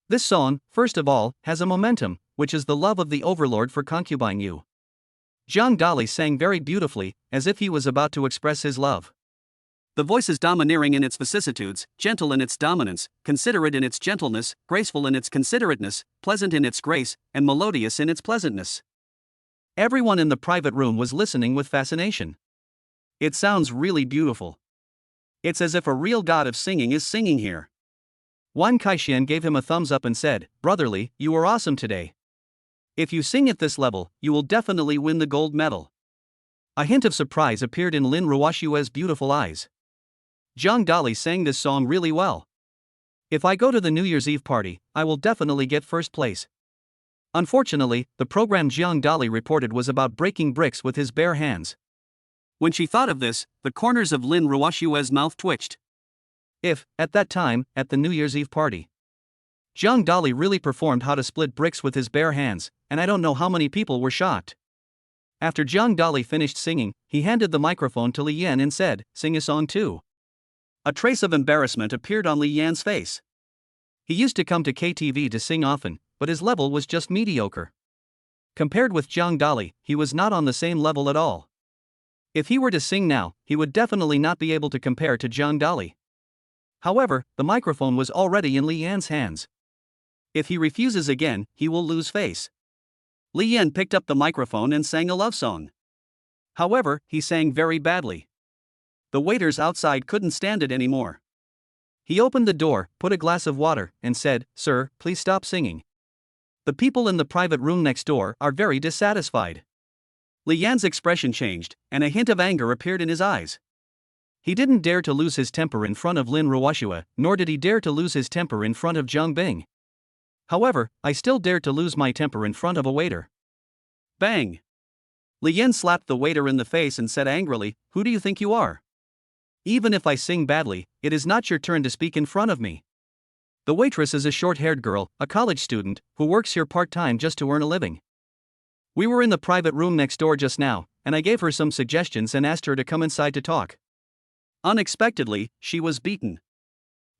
This song, first of all, has a momentum, which is the love of the overlord for concubine you." Zhang Dali sang very beautifully, as if he was about to express his love. The voice is domineering in its vicissitudes, gentle in its dominance, considerate in its gentleness, graceful in its considerateness, pleasant in its grace, and melodious in its pleasantness. Everyone in the private room was listening with fascination. It sounds really beautiful. It's as if a real god of singing is singing here. Wang Kaixian gave him a thumbs up and said, "Brotherly, you are awesome today. If you sing at this level, you will definitely win the gold medal." A hint of surprise appeared in Lin Ruoshue's beautiful eyes. Zhang Dali sang this song really well. If I go to the New Year's Eve party, I will definitely get first place. Unfortunately, the program Zhang Dali reported was about breaking bricks with his bare hands. When she thought of this, the corners of Lin Ruoshue's mouth twitched. If, at that time, at the New Year's Eve party, Zhang Dali really performed how to split bricks with his bare hands, and I don't know how many people were shocked. After Zhang Dali finished singing, he handed the microphone to Li Yan and said, "Sing a song too." A trace of embarrassment appeared on Li Yan's face. He used to come to KTV to sing often, but his level was just mediocre. Compared with Zhang Dali, he was not on the same level at all. If he were to sing now, he would definitely not be able to compare to Zhang Dali. However, the microphone was already in Li Yan's hands. If he refuses again, he will lose face. Li Yan picked up the microphone and sang a love song. However, he sang very badly. The waiters outside couldn't stand it anymore. He opened the door, put a glass of water, and said, "Sir, please stop singing. The people in the private room next door are very dissatisfied." Li Yan's expression changed, and a hint of anger appeared in his eyes. He didn't dare to lose his temper in front of Lin Ruoshue, nor did he dare to lose his temper in front of Zhang Bing. However, I still dared to lose my temper in front of a waiter. Bang! Li Yan slapped the waiter in the face and said angrily, "Who do you think you are? Even if I sing badly, it is not your turn to speak in front of me." The waitress is a short-haired girl, a college student, who works here part-time just to earn a living. We were in the private room next door just now, and I gave her some suggestions and asked her to come inside to talk. Unexpectedly, she was beaten.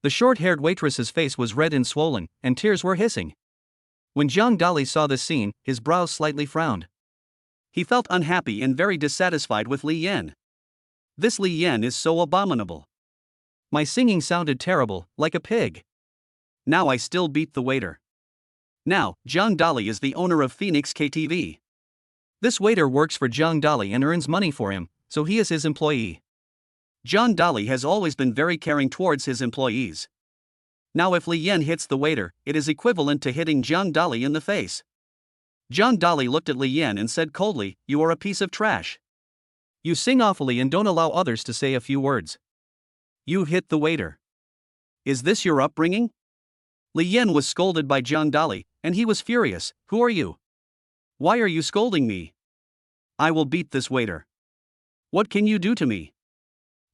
The short-haired waitress's face was red and swollen, and tears were hissing. When Zhang Dali saw this scene, his brows slightly frowned. He felt unhappy and very dissatisfied with Li Yan. This Li Yan is so abominable. My singing sounded terrible, like a pig. Now I still beat the waiter. Now, Zhang Dali is the owner of Phoenix KTV. This waiter works for Zhang Dali and earns money for him, so he is his employee. Zhang Dali has always been very caring towards his employees. Now if Li Yan hits the waiter, it is equivalent to hitting Zhang Dali in the face. Zhang Dali looked at Li Yan and said coldly, "You are a piece of trash. You sing awfully and don't allow others to say a few words. You hit the waiter. Is this your upbringing?" Li Yan was scolded by Zhang Dali, and he was furious. "Who are you? Why are you scolding me? I will beat this waiter. What can you do to me?"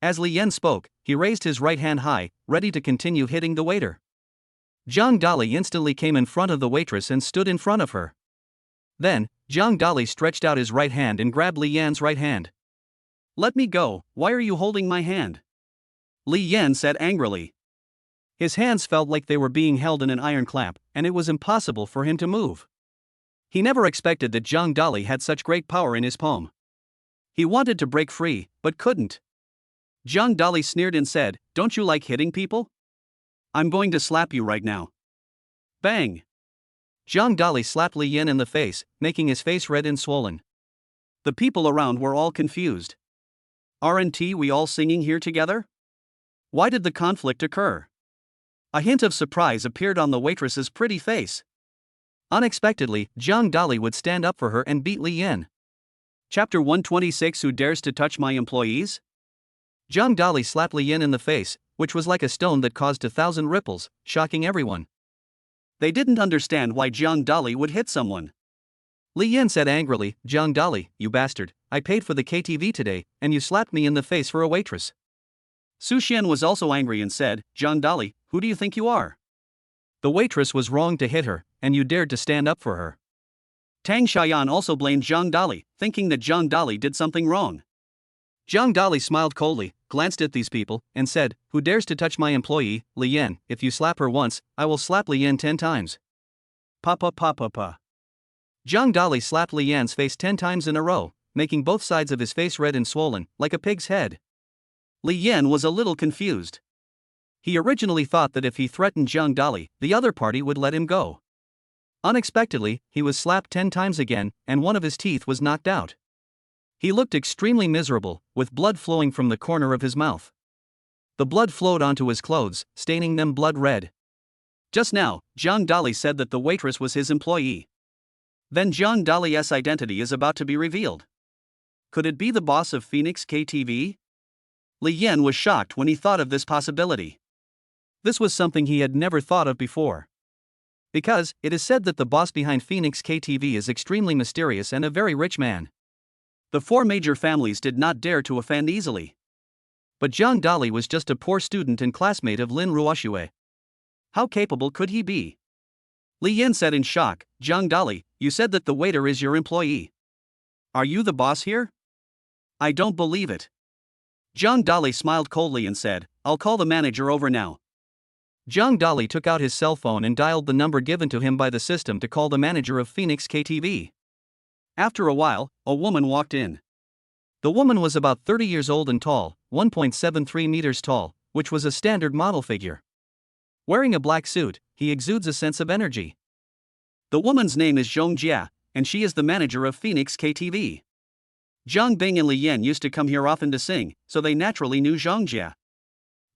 As Li Yan spoke, he raised his right hand high, ready to continue hitting the waiter. Zhang Dali instantly came in front of the waitress and stood in front of her. Then, Zhang Dali stretched out his right hand and grabbed Li Yan's right hand. "Let me go, why are you holding my hand?" Li Yan said angrily. His hands felt like they were being held in an iron clamp, and it was impossible for him to move. He never expected that Zhang Dali had such great power in his palm. He wanted to break free, but couldn't. Zhang Dali sneered and said, "Don't you like hitting people? I'm going to slap you right now." Bang! Zhang Dali slapped Li Yan in the face, making his face red and swollen. The people around were all confused. Aren't we all singing here together? Why did the conflict occur? A hint of surprise appeared on the waitress's pretty face. Unexpectedly, Zhang Dali would stand up for her and beat Li Yan. Chapter 126. Who dares to touch my employees? Zhang Dali slapped Li Yan in the face, which was like a stone that caused 1,000 ripples, shocking everyone. They didn't understand why Zhang Dali would hit someone. Li Yan said angrily, "Zhang Dali, you bastard, I paid for the KTV today, and you slapped me in the face for a waitress." Su Xian was also angry and said, "Zhang Dali, who do you think you are? The waitress was wrong to hit her, and you dared to stand up for her." Tang Xiaoyan also blamed Zhang Dali, thinking that Zhang Dali did something wrong. Zhang Dali smiled coldly, glanced at these people, and said, "Who dares to touch my employee, Li Yan? If you slap her once, I will slap Li Yan 10 times. Pa pa pa pa pa." Zhang Dali slapped Li Yan's face 10 times in a row, making both sides of his face red and swollen, like a pig's head. Li Yan was a little confused. He originally thought that if he threatened Zhang Dali, the other party would let him go. Unexpectedly, he was slapped 10 times again, and one of his teeth was knocked out. He looked extremely miserable, with blood flowing from the corner of his mouth. The blood flowed onto his clothes, staining them blood red. Just now, Zhang Dali said that the waitress was his employee. Then Zhang Dali's identity is about to be revealed. Could it be the boss of Phoenix KTV? Li Yan was shocked when he thought of this possibility. This was something he had never thought of before. Because, it is said that the boss behind Phoenix KTV is extremely mysterious and a very rich man. The 4 major families did not dare to offend easily. But Zhang Dali was just a poor student and classmate of Lin Ruoxue. How capable could he be? Li Yan said in shock, "Zhang Dali, you said that the waiter is your employee. Are you the boss here? I don't believe it." Zhang Dali smiled coldly and said, "I'll call the manager over now." Zhang Dali took out his cell phone and dialed the number given to him by the system to call the manager of Phoenix KTV. After a while, a woman walked in. The woman was about 30 years old and tall, 1.73 meters tall, which was a standard model figure. Wearing a black suit, he exudes a sense of energy. The woman's name is Zhong Jia, and she is the manager of Phoenix KTV. Zhang Bing and Li Yan used to come here often to sing, so they naturally knew Zhong Jia.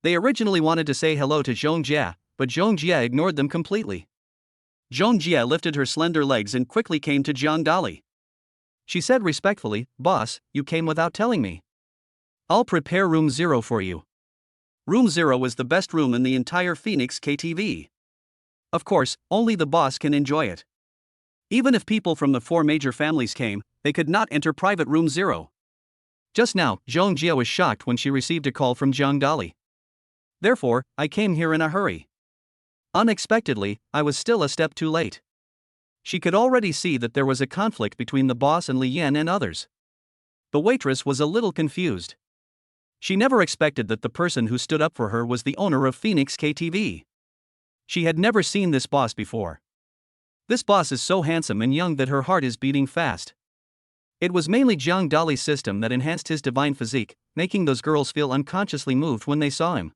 They originally wanted to say hello to Zhong Jia, but Zhong Jia ignored them completely. Zhong Jia lifted her slender legs and quickly came to Zhang Dali. She said respectfully, "Boss, you came without telling me. I'll prepare room 0 for you." Room 0 is the best room in the entire Phoenix KTV. Of course, only the boss can enjoy it. Even if people from the 4 major families came, they could not enter private room 0. Just now, Zhong Jia was shocked when she received a call from Zhang Dali. "Therefore, I came here in a hurry. Unexpectedly, I was still a step too late." She could already see that there was a conflict between the boss and Li Yan and others. The waitress was a little confused. She never expected that the person who stood up for her was the owner of Phoenix KTV. She had never seen this boss before. This boss is so handsome and young that her heart is beating fast. It was mainly Zhang Dali's system that enhanced his divine physique, making those girls feel unconsciously moved when they saw him.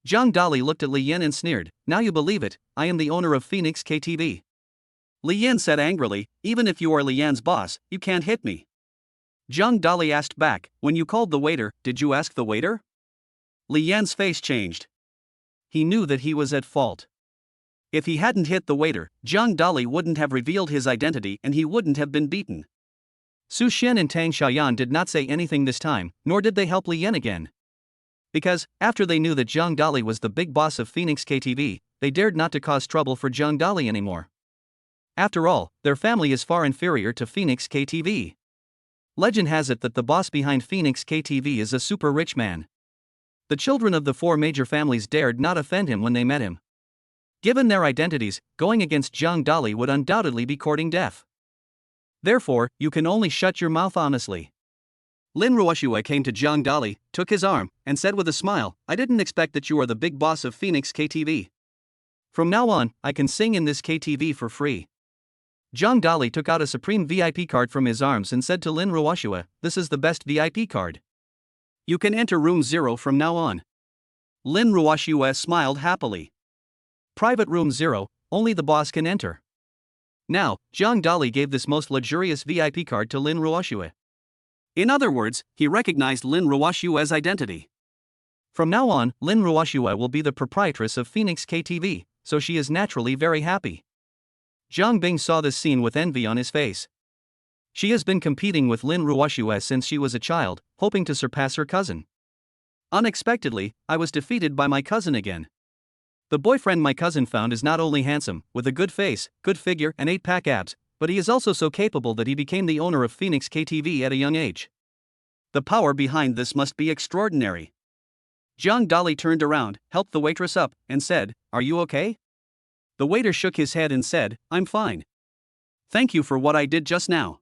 Zhang Dali looked at Li Yan and sneered, "Now you believe it, I am the owner of Phoenix KTV." Li Yan said angrily, "Even if you are Li Yan's boss, you can't hit me." Zhang Dali asked back, "When you called the waiter, did you ask the waiter?" Li Yan's face changed. He knew that he was at fault. If he hadn't hit the waiter, Zhang Dali wouldn't have revealed his identity and he wouldn't have been beaten. Su Xian and Tang Xiaoyan did not say anything this time, nor did they help Li Yan again. Because, after they knew that Zhang Dali was the big boss of Phoenix KTV, they dared not to cause trouble for Zhang Dali anymore. After all, their family is far inferior to Phoenix KTV. Legend has it that the boss behind Phoenix KTV is a super rich man. The children of the 4 major families dared not offend him when they met him. Given their identities, going against Zhang Dali would undoubtedly be courting death. Therefore, you can only shut your mouth honestly. Lin Ruoxue came to Zhang Dali, took his arm, and said with a smile, "I didn't expect that you are the big boss of Phoenix KTV. From now on, I can sing in this KTV for free." Zhang Dali took out a Supreme VIP card from his arms and said to Lin Ruoxue, "This is the best VIP card. You can enter room 0 from now on." Lin Ruoxue smiled happily. Private room 0, only the boss can enter. Now, Zhang Dali gave this most luxurious VIP card to Lin Ruoxue. In other words, he recognized Lin Ruoxue's identity. From now on, Lin Ruoxue will be the proprietress of Phoenix KTV, so she is naturally very happy. Zhang Bing saw this scene with envy on his face. She has been competing with Lin Ruoxue since she was a child, hoping to surpass her cousin. Unexpectedly, I was defeated by my cousin again. The boyfriend my cousin found is not only handsome, with a good face, good figure, and 8-pack abs, but he is also so capable that he became the owner of Phoenix KTV at a young age. The power behind this must be extraordinary. John Dolly turned around, helped the waitress up, and said, "Are you okay?" The waiter shook his head and said, "I'm fine. Thank you for what I did just now."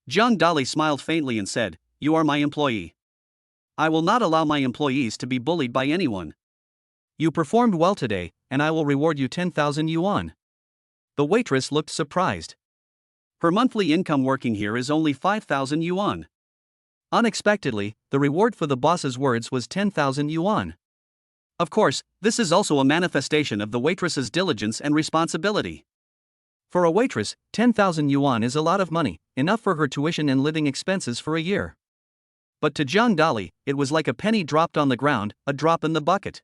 John Dolly smiled faintly and said, "You are my employee. I will not allow my employees to be bullied by anyone. You performed well today, and I will reward you 10,000 yuan. The waitress looked surprised. Her monthly income working here is only 5,000 yuan. Unexpectedly, the reward for the boss's words was 10,000 yuan. Of course, this is also a manifestation of the waitress's diligence and responsibility. For a waitress, 10,000 yuan is a lot of money, enough for her tuition and living expenses for a year. But to John Dolly, it was like a penny dropped on the ground, a drop in the bucket.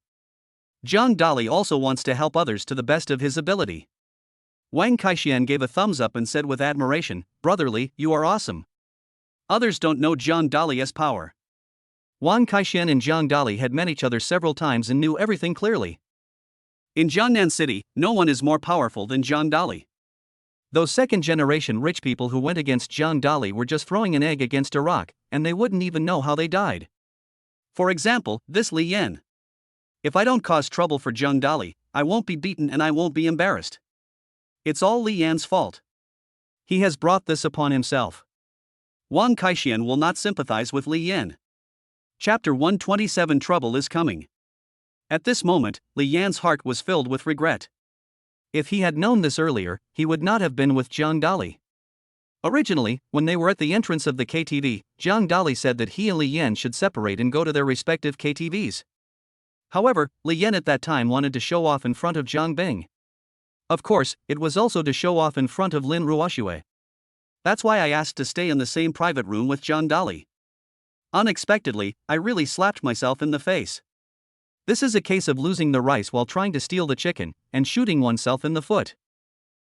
John Dolly also wants to help others to the best of his ability. Wang Kaixian gave a thumbs up and said with admiration, "Brotherly, you are awesome." Others don't know John Dolly's power. Wang Kaixian and John Dolly had met each other several times and knew everything clearly. In Jiangnan City, no one is more powerful than John Dolly. Those second-generation rich people who went against John Dolly were just throwing an egg against a rock, and they wouldn't even know how they died. For example, this Li Yan. If I don't cause trouble for John Dolly, I won't be beaten and I won't be embarrassed. It's all Li Yan's fault. He has brought this upon himself. Wang Kaixian will not sympathize with Li Yan. Chapter 127 Trouble is coming. At this moment, Li Yan's heart was filled with regret. If he had known this earlier, he would not have been with John Dolly. Originally, when they were at the entrance of the KTV, John Dolly said that he and Li Yan should separate and go to their respective KTVs. However, Li Yan at that time wanted to show off in front of Zhang Bing. Of course, it was also to show off in front of Lin Ruoxue. That's why I asked to stay in the same private room with John Dolly. Unexpectedly, I really slapped myself in the face. This is a case of losing the rice while trying to steal the chicken, and shooting oneself in the foot.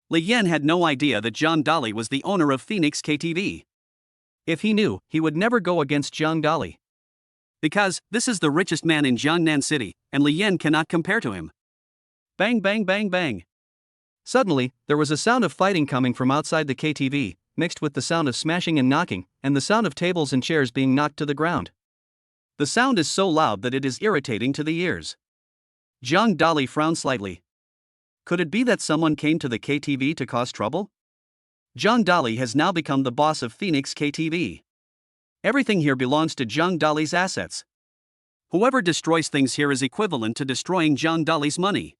Li Yan had no idea that John Dolly was the owner of Phoenix KTV. If he knew, he would never go against John Dolly. Because, this is the richest man in Jiangnan City, and Li Yan cannot compare to him. Bang bang bang bang. Suddenly, there was a sound of fighting coming from outside the KTV, mixed with the sound of smashing and knocking, and the sound of tables and chairs being knocked to the ground. The sound is so loud that it is irritating to the ears. John Dolly frowned slightly. Could it be that someone came to the KTV to cause trouble? John Dolly has now become the boss of Phoenix KTV. Everything here belongs to John Dolly's assets. Whoever destroys things here is equivalent to destroying John Dolly's money.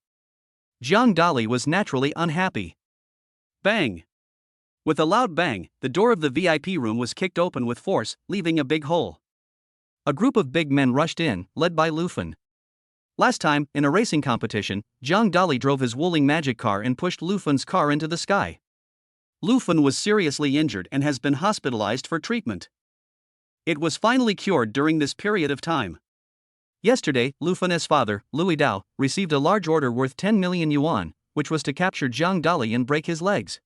John Dolly was naturally unhappy. Bang! With a loud bang, the door of the VIP room was kicked open with force, leaving a big hole. A group of big men rushed in, led by Lu Fen. Last time, in a racing competition, John Dolly drove his Wuling magic car and pushed Lu Fen's car into the sky. Lu Fen was seriously injured and has been hospitalized for treatment. It was finally cured during this period of time. Yesterday, Lu Fen's father, Louis Dao, received a large order worth 10 million yuan, which was to capture John Dolly and break his legs.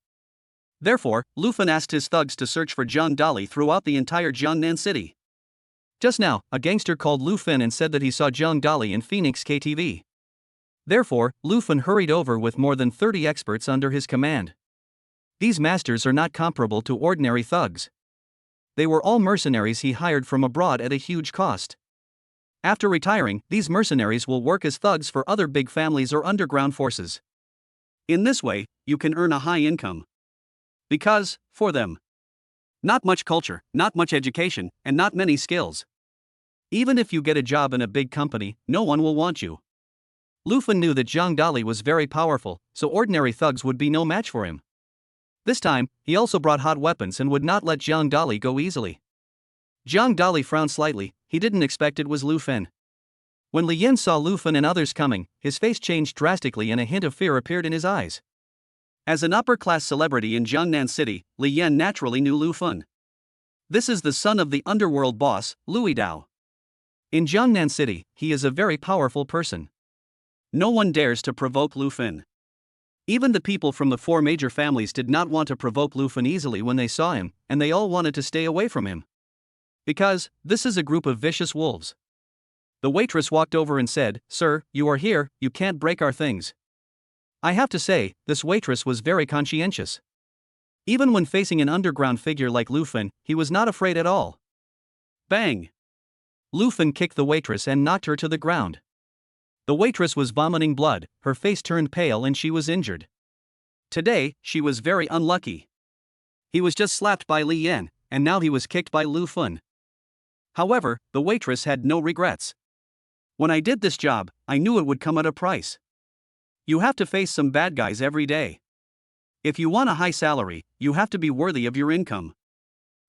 Therefore, Lu Fen asked his thugs to search for John Dolly throughout the entire Jiangnan City. Just now, a gangster called Lu Fen and said that he saw John Dolly in Phoenix KTV. Therefore, Lu Fen hurried over with more than 30 experts under his command. These masters are not comparable to ordinary thugs. They were all mercenaries he hired from abroad at a huge cost. After retiring, these mercenaries will work as thugs for other big families or underground forces. In this way, you can earn a high income. Because, for them, not much culture, not much education, and not many skills. Even if you get a job in a big company, no one will want you. Lu Fen knew that Zhang Dolly was very powerful, so ordinary thugs would be no match for him. This time, he also brought hot weapons and would not let Zhang Dolly go easily. Zhang Dolly frowned slightly, he didn't expect it was Lu Fen. When Li Yan saw Lu Fen and others coming, his face changed drastically and a hint of fear appeared in his eyes. As an upper-class celebrity in Jiangnan City, Li Yan naturally knew Lu Fen. This is the son of the underworld boss, Louis Dao. In Jiangnan City, he is a very powerful person. No one dares to provoke Lu Fen. Even the people from the 4 major families did not want to provoke Lu Fen easily when they saw him, and they all wanted to stay away from him. Because, this is a group of vicious wolves. The waitress walked over and said, "Sir, you are here, you can't break our things." I have to say, this waitress was very conscientious. Even when facing an underground figure like Lufin, he was not afraid at all. Bang! Lufin kicked the waitress and knocked her to the ground. The waitress was vomiting blood, her face turned pale and she was injured. Today, she was very unlucky. He was just slapped by Li Yan, and now he was kicked by Lufin. However, the waitress had no regrets. When I did this job, I knew it would come at a price. You have to face some bad guys every day. If you want a high salary, you have to be worthy of your income.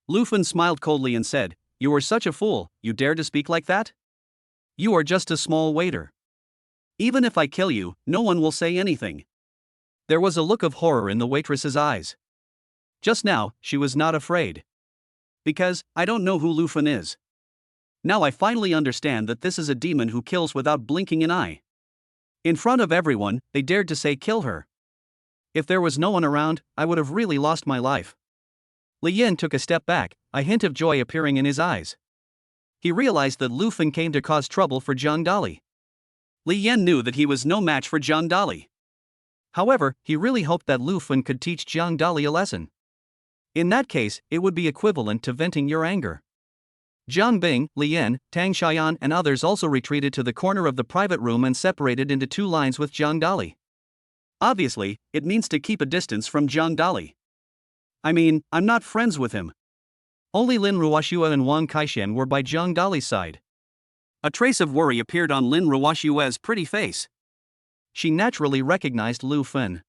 Lufin smiled coldly and said, "You are such a fool, you dare to speak like that? You are just a small waiter. Even if I kill you, no one will say anything." There was a look of horror in the waitress's eyes. Just now, she was not afraid. Because, I don't know who Lufin is. Now I finally understand that this is a demon who kills without blinking an eye. In front of everyone, they dared to say kill her. If there was no one around, I would have really lost my life. Li Yan took a step back, a hint of joy appearing in his eyes. He realized that Lufin came to cause trouble for Zhang Dali. Li Yan knew that he was no match for Zhang Dali. However, he really hoped that Lufin could teach Zhang Dali a lesson. In that case, it would be equivalent to venting your anger. Zhang Bing, Li Yan, Tang Xian and others also retreated to the corner of the private room and separated into two lines with Zhang Dali. Obviously, it means to keep a distance from Zhang Dali. I mean, I'm not friends with him. Only Lin Ruoxue and Wang Kaishan were by Zhang Dali's side. A trace of worry appeared on Lin Ruoxue's pretty face. She naturally recognized Lufin.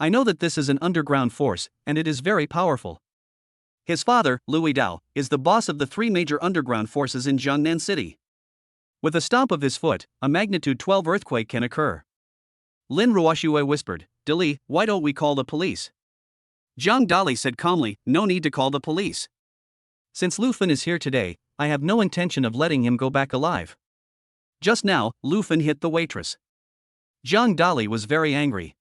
I know that this is an underground force, and it is very powerful. His father, Louis Dao, is the boss of the three major underground forces in Jiangnan City. With a stomp of his foot, a magnitude 12 earthquake can occur. Lin Ruoxue whispered, "Dali, why don't we call the police?" Zhang Dali said calmly, "No need to call the police. Since Lufin is here today, I have no intention of letting him go back alive." Just now, Lufin hit the waitress. Zhang Dali was very angry.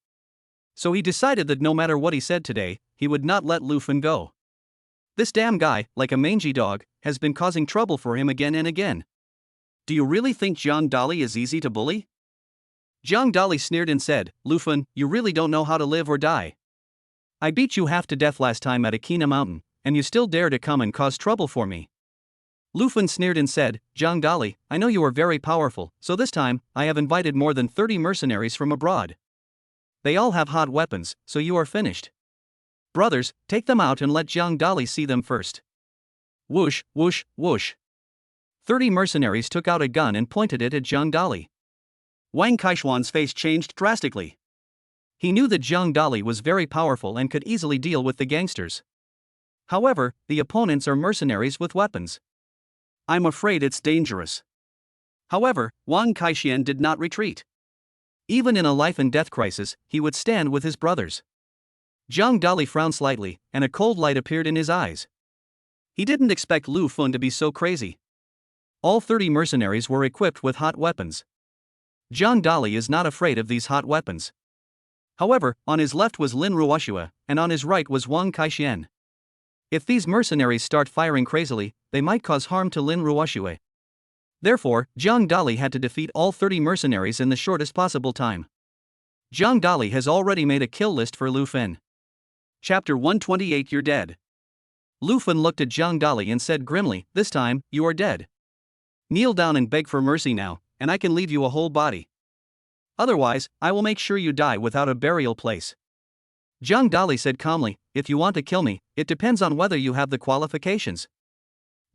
So he decided that no matter what he said today, he would not let Lufin go. This damn guy, like a mangy dog, has been causing trouble for him again and again. Do you really think Zhang Dali is easy to bully? Zhang Dali sneered and said, "Lufin, you really don't know how to live or die. I beat you half to death last time at Akina Mountain, and you still dare to come and cause trouble for me." Lufin sneered and said, "Zhang Dali, I know you are very powerful, so this time, I have invited more than 30 mercenaries from abroad. They all have hot weapons, so you are finished. Brothers, take them out and let Zhang Dali see them first." Whoosh, whoosh, whoosh. 30 mercenaries took out a gun and pointed it at Zhang Dali. Wang Kaishuan's face changed drastically. He knew that Zhang Dali was very powerful and could easily deal with the gangsters. However, the opponents are mercenaries with weapons. I'm afraid it's dangerous. However, Wang Kaishan did not retreat. Even in a life-and-death crisis, he would stand with his brothers. Zhang Dali frowned slightly, and a cold light appeared in his eyes. He didn't expect Lufin to be so crazy. All 30 mercenaries were equipped with hot weapons. Zhang Dali is not afraid of these hot weapons. However, on his left was Lin Ruoxue, and on his right was Wang Kaishan. If these mercenaries start firing crazily, they might cause harm to Lin Ruoxue. Therefore, Zhang Dali had to defeat all 30 mercenaries in the shortest possible time. Zhang Dali has already made a kill list for Lufin. Chapter 128 You're dead. Lufin looked at Zhang Dali and said grimly, "This time, you are dead. Kneel down and beg for mercy now, and I can leave you a whole body. Otherwise, I will make sure you die without a burial place." Zhang Dali said calmly, "If you want to kill me, it depends on whether you have the qualifications."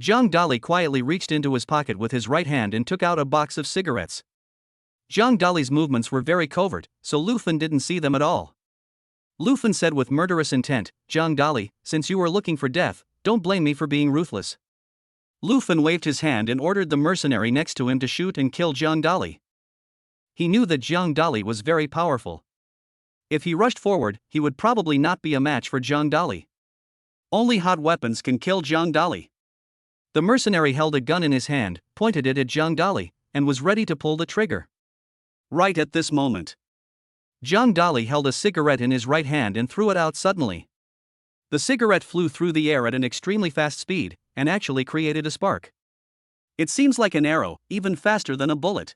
Zhang Dali quietly reached into his pocket with his right hand and took out a box of cigarettes. Zhang Dali's movements were very covert, so Lufin didn't see them at all. Lufin said with murderous intent, "Zhang Dali, since you were looking for death, don't blame me for being ruthless." Lufin waved his hand and ordered the mercenary next to him to shoot and kill Zhang Dali. He knew that Zhang Dali was very powerful. If he rushed forward, he would probably not be a match for Zhang Dali. Only hot weapons can kill Zhang Dali. The mercenary held a gun in his hand, pointed it at Zhang Dali, and was ready to pull the trigger. Right at this moment, Zhang Dali held a cigarette in his right hand and threw it out suddenly. The cigarette flew through the air at an extremely fast speed, and actually created a spark. It seems like an arrow, even faster than a bullet.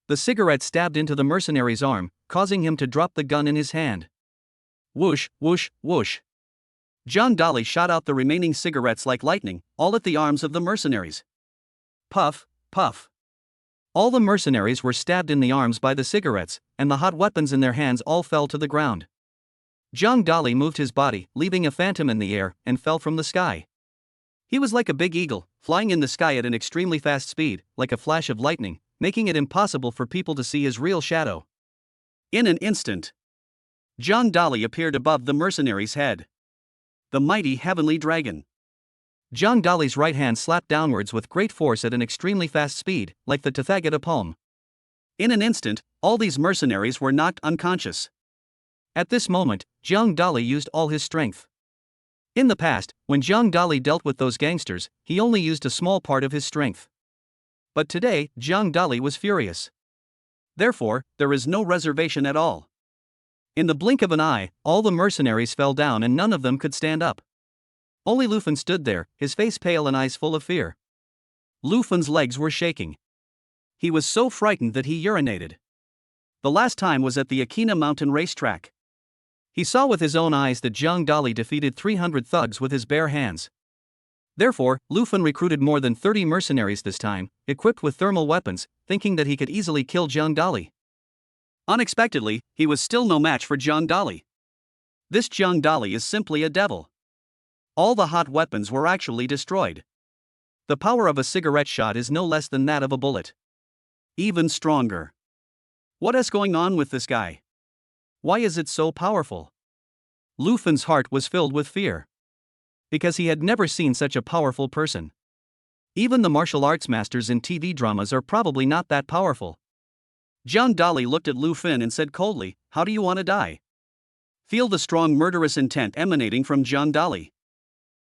The cigarette stabbed into the mercenary's arm, causing him to drop the gun in his hand. Whoosh, whoosh, whoosh. John Dolly shot out the remaining cigarettes like lightning, all at the arms of the mercenaries. Puff, puff. All the mercenaries were stabbed in the arms by the cigarettes, and the hot weapons in their hands all fell to the ground. John Dolly moved his body, leaving a phantom in the air, and fell from the sky. He was like a big eagle, flying in the sky at an extremely fast speed, like a flash of lightning, making it impossible for people to see his real shadow. In an instant, John Dolly appeared above the mercenary's head. The mighty heavenly dragon. John Dolly's right hand slapped downwards with great force at an extremely fast speed, like the Tathagata palm. In an instant, all these mercenaries were knocked unconscious. At this moment, John Dolly used all his strength. In the past, when John Dolly dealt with those gangsters, he only used a small part of his strength. But today, John Dolly was furious. Therefore, there is no reservation at all. In the blink of an eye, all the mercenaries fell down and none of them could stand up. Only Lufin stood there, his face pale and eyes full of fear. Lufin's legs were shaking. He was so frightened that he urinated. The last time was at the Akina Mountain racetrack. He saw with his own eyes that John Dolly defeated 300 thugs with his bare hands. Therefore, Lufin recruited more than 30 mercenaries this time, equipped with thermal weapons, thinking that he could easily kill John Dolly. Unexpectedly, he was still no match for John Dolly. This John Dolly is simply a devil. All the hot weapons were actually destroyed. The power of a cigarette shot is no less than that of a bullet. Even stronger. What is going on with this guy? Why is it so powerful? Lufin's heart was filled with fear. Because he had never seen such a powerful person. Even the martial arts masters in TV dramas are probably not that powerful. John Dolly looked at Lufin and said coldly, "How do you want to die?" Feel the strong murderous intent emanating from John Dolly.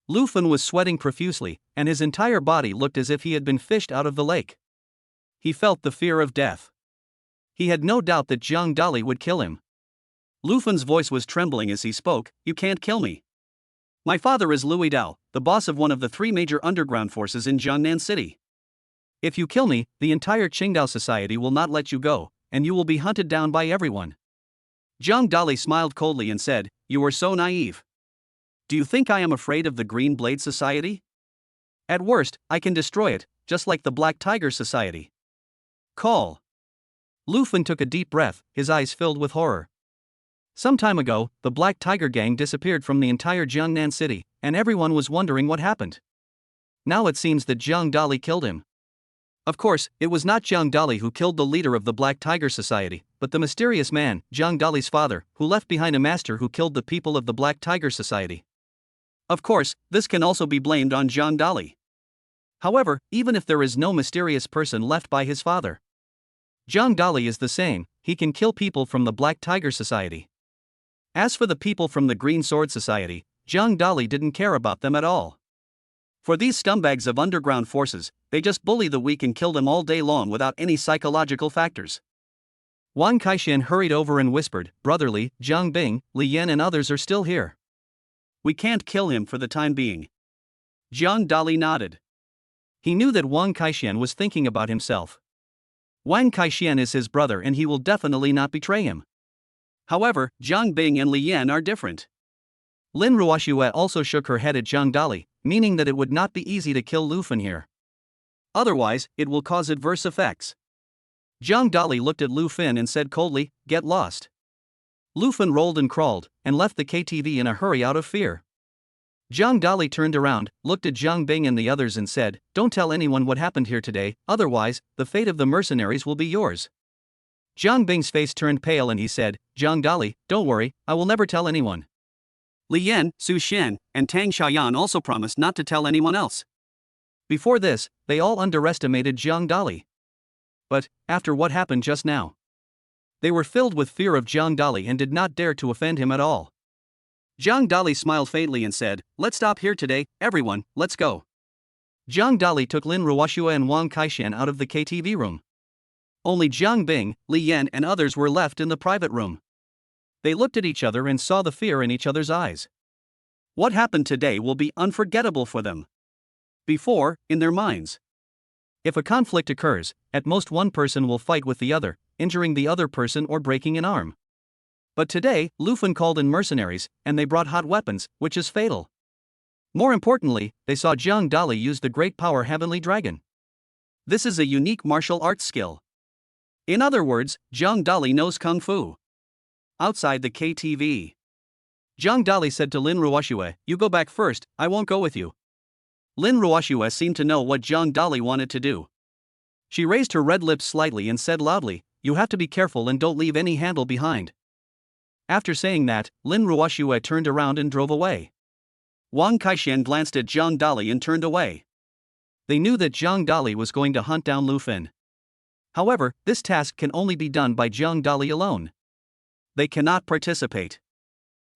Lufin was sweating profusely, and his entire body looked as if he had been fished out of the lake. He felt the fear of death. He had no doubt that John Dolly would kill him. Lufin's voice was trembling as he spoke, "You can't kill me. My father is Louis Dao, the boss of one of the 3 major underground forces in Jiangnan City. If you kill me, the entire Qingdao society will not let you go, and you will be hunted down by everyone." John Dolly smiled coldly and said, "You are so naive. Do you think I am afraid of the Green Blade Society? At worst, I can destroy it, just like the Black Tiger Society." Call. Lufin took a deep breath, his eyes filled with horror. Some time ago, the Black Tiger gang disappeared from the entire Jiangnan city, and everyone was wondering what happened. Now it seems that John Dolly killed him. Of course, it was not John Dolly who killed the leader of the Black Tiger Society, but the mysterious man, John Dolly's father, who left behind a master who killed the people of the Black Tiger Society. Of course, this can also be blamed on John Dolly. However, even if there is no mysterious person left by his father, John Dolly is the same, he can kill people from the Black Tiger Society. As for the people from the Green Sword Society, John Dolly didn't care about them at all. For these scumbags of underground forces, they just bully the weak and kill them all day long without any psychological factors. Wang Kaixian hurried over and whispered, "Brotherly, Jiang Bing, Li Yan and others are still here. We can't kill him for the time being." John Dolly nodded. He knew that Wang Kaixian was thinking about himself. Wang Kaixian is his brother and he will definitely not betray him. However, Jiang Bing and Li Yan are different. Lin Ruoxue also shook her head at John Dolly, meaning that it would not be easy to kill Lufin here. Otherwise, it will cause adverse effects. John Dolly looked at Lufin and said coldly, "Get lost." Lufin rolled and crawled, and left the KTV in a hurry out of fear. John Dolly turned around, looked at Jiang Bing and the others and said, "Don't tell anyone what happened here today, otherwise, the fate of the mercenaries will be yours." Jiang Bing's face turned pale and he said, "Jiang Dolly, don't worry, I will never tell anyone." Li Yan, Su Xian, and Tang Xiaoyan also promised not to tell anyone else. Before this, they all underestimated Jiang Dolly. But, after what happened just now, they were filled with fear of Jiang Dolly and did not dare to offend him at all. Jiang Dolly smiled faintly and said, "Let's stop here today, everyone, let's go." Jiang Dolly took Lin Ruoxue and Wang Kaixian out of the KTV room. Only Jiang Bing, Li Yan and others were left in the private room. They looked at each other and saw the fear in each other's eyes. What happened today will be unforgettable for them. Before, in their minds, If a conflict occurs, at most one person will fight with the other, injuring the other person or breaking an arm. But today, Lufin called in mercenaries, and they brought hot weapons, which is fatal. More importantly, they saw Jiang Dali use the great power Heavenly Dragon. This is a unique martial arts skill. In other words, Jiang Dali knows Kung Fu. Outside the KTV, Jiang Dali said to Lin Ruoxue, "You go back first, I won't go with you." Lin Ruoxue seemed to know what Jiang Dali wanted to do. She raised her red lips slightly and said loudly, "You have to be careful and don't leave any handle behind." After saying that, Lin Ruoxue turned around and drove away. Wang Kaixian glanced at Jiang Dali and turned away. They knew that Jiang Dali was going to hunt down Lufin. However, this task can only be done by Jiang Dali alone. They cannot participate.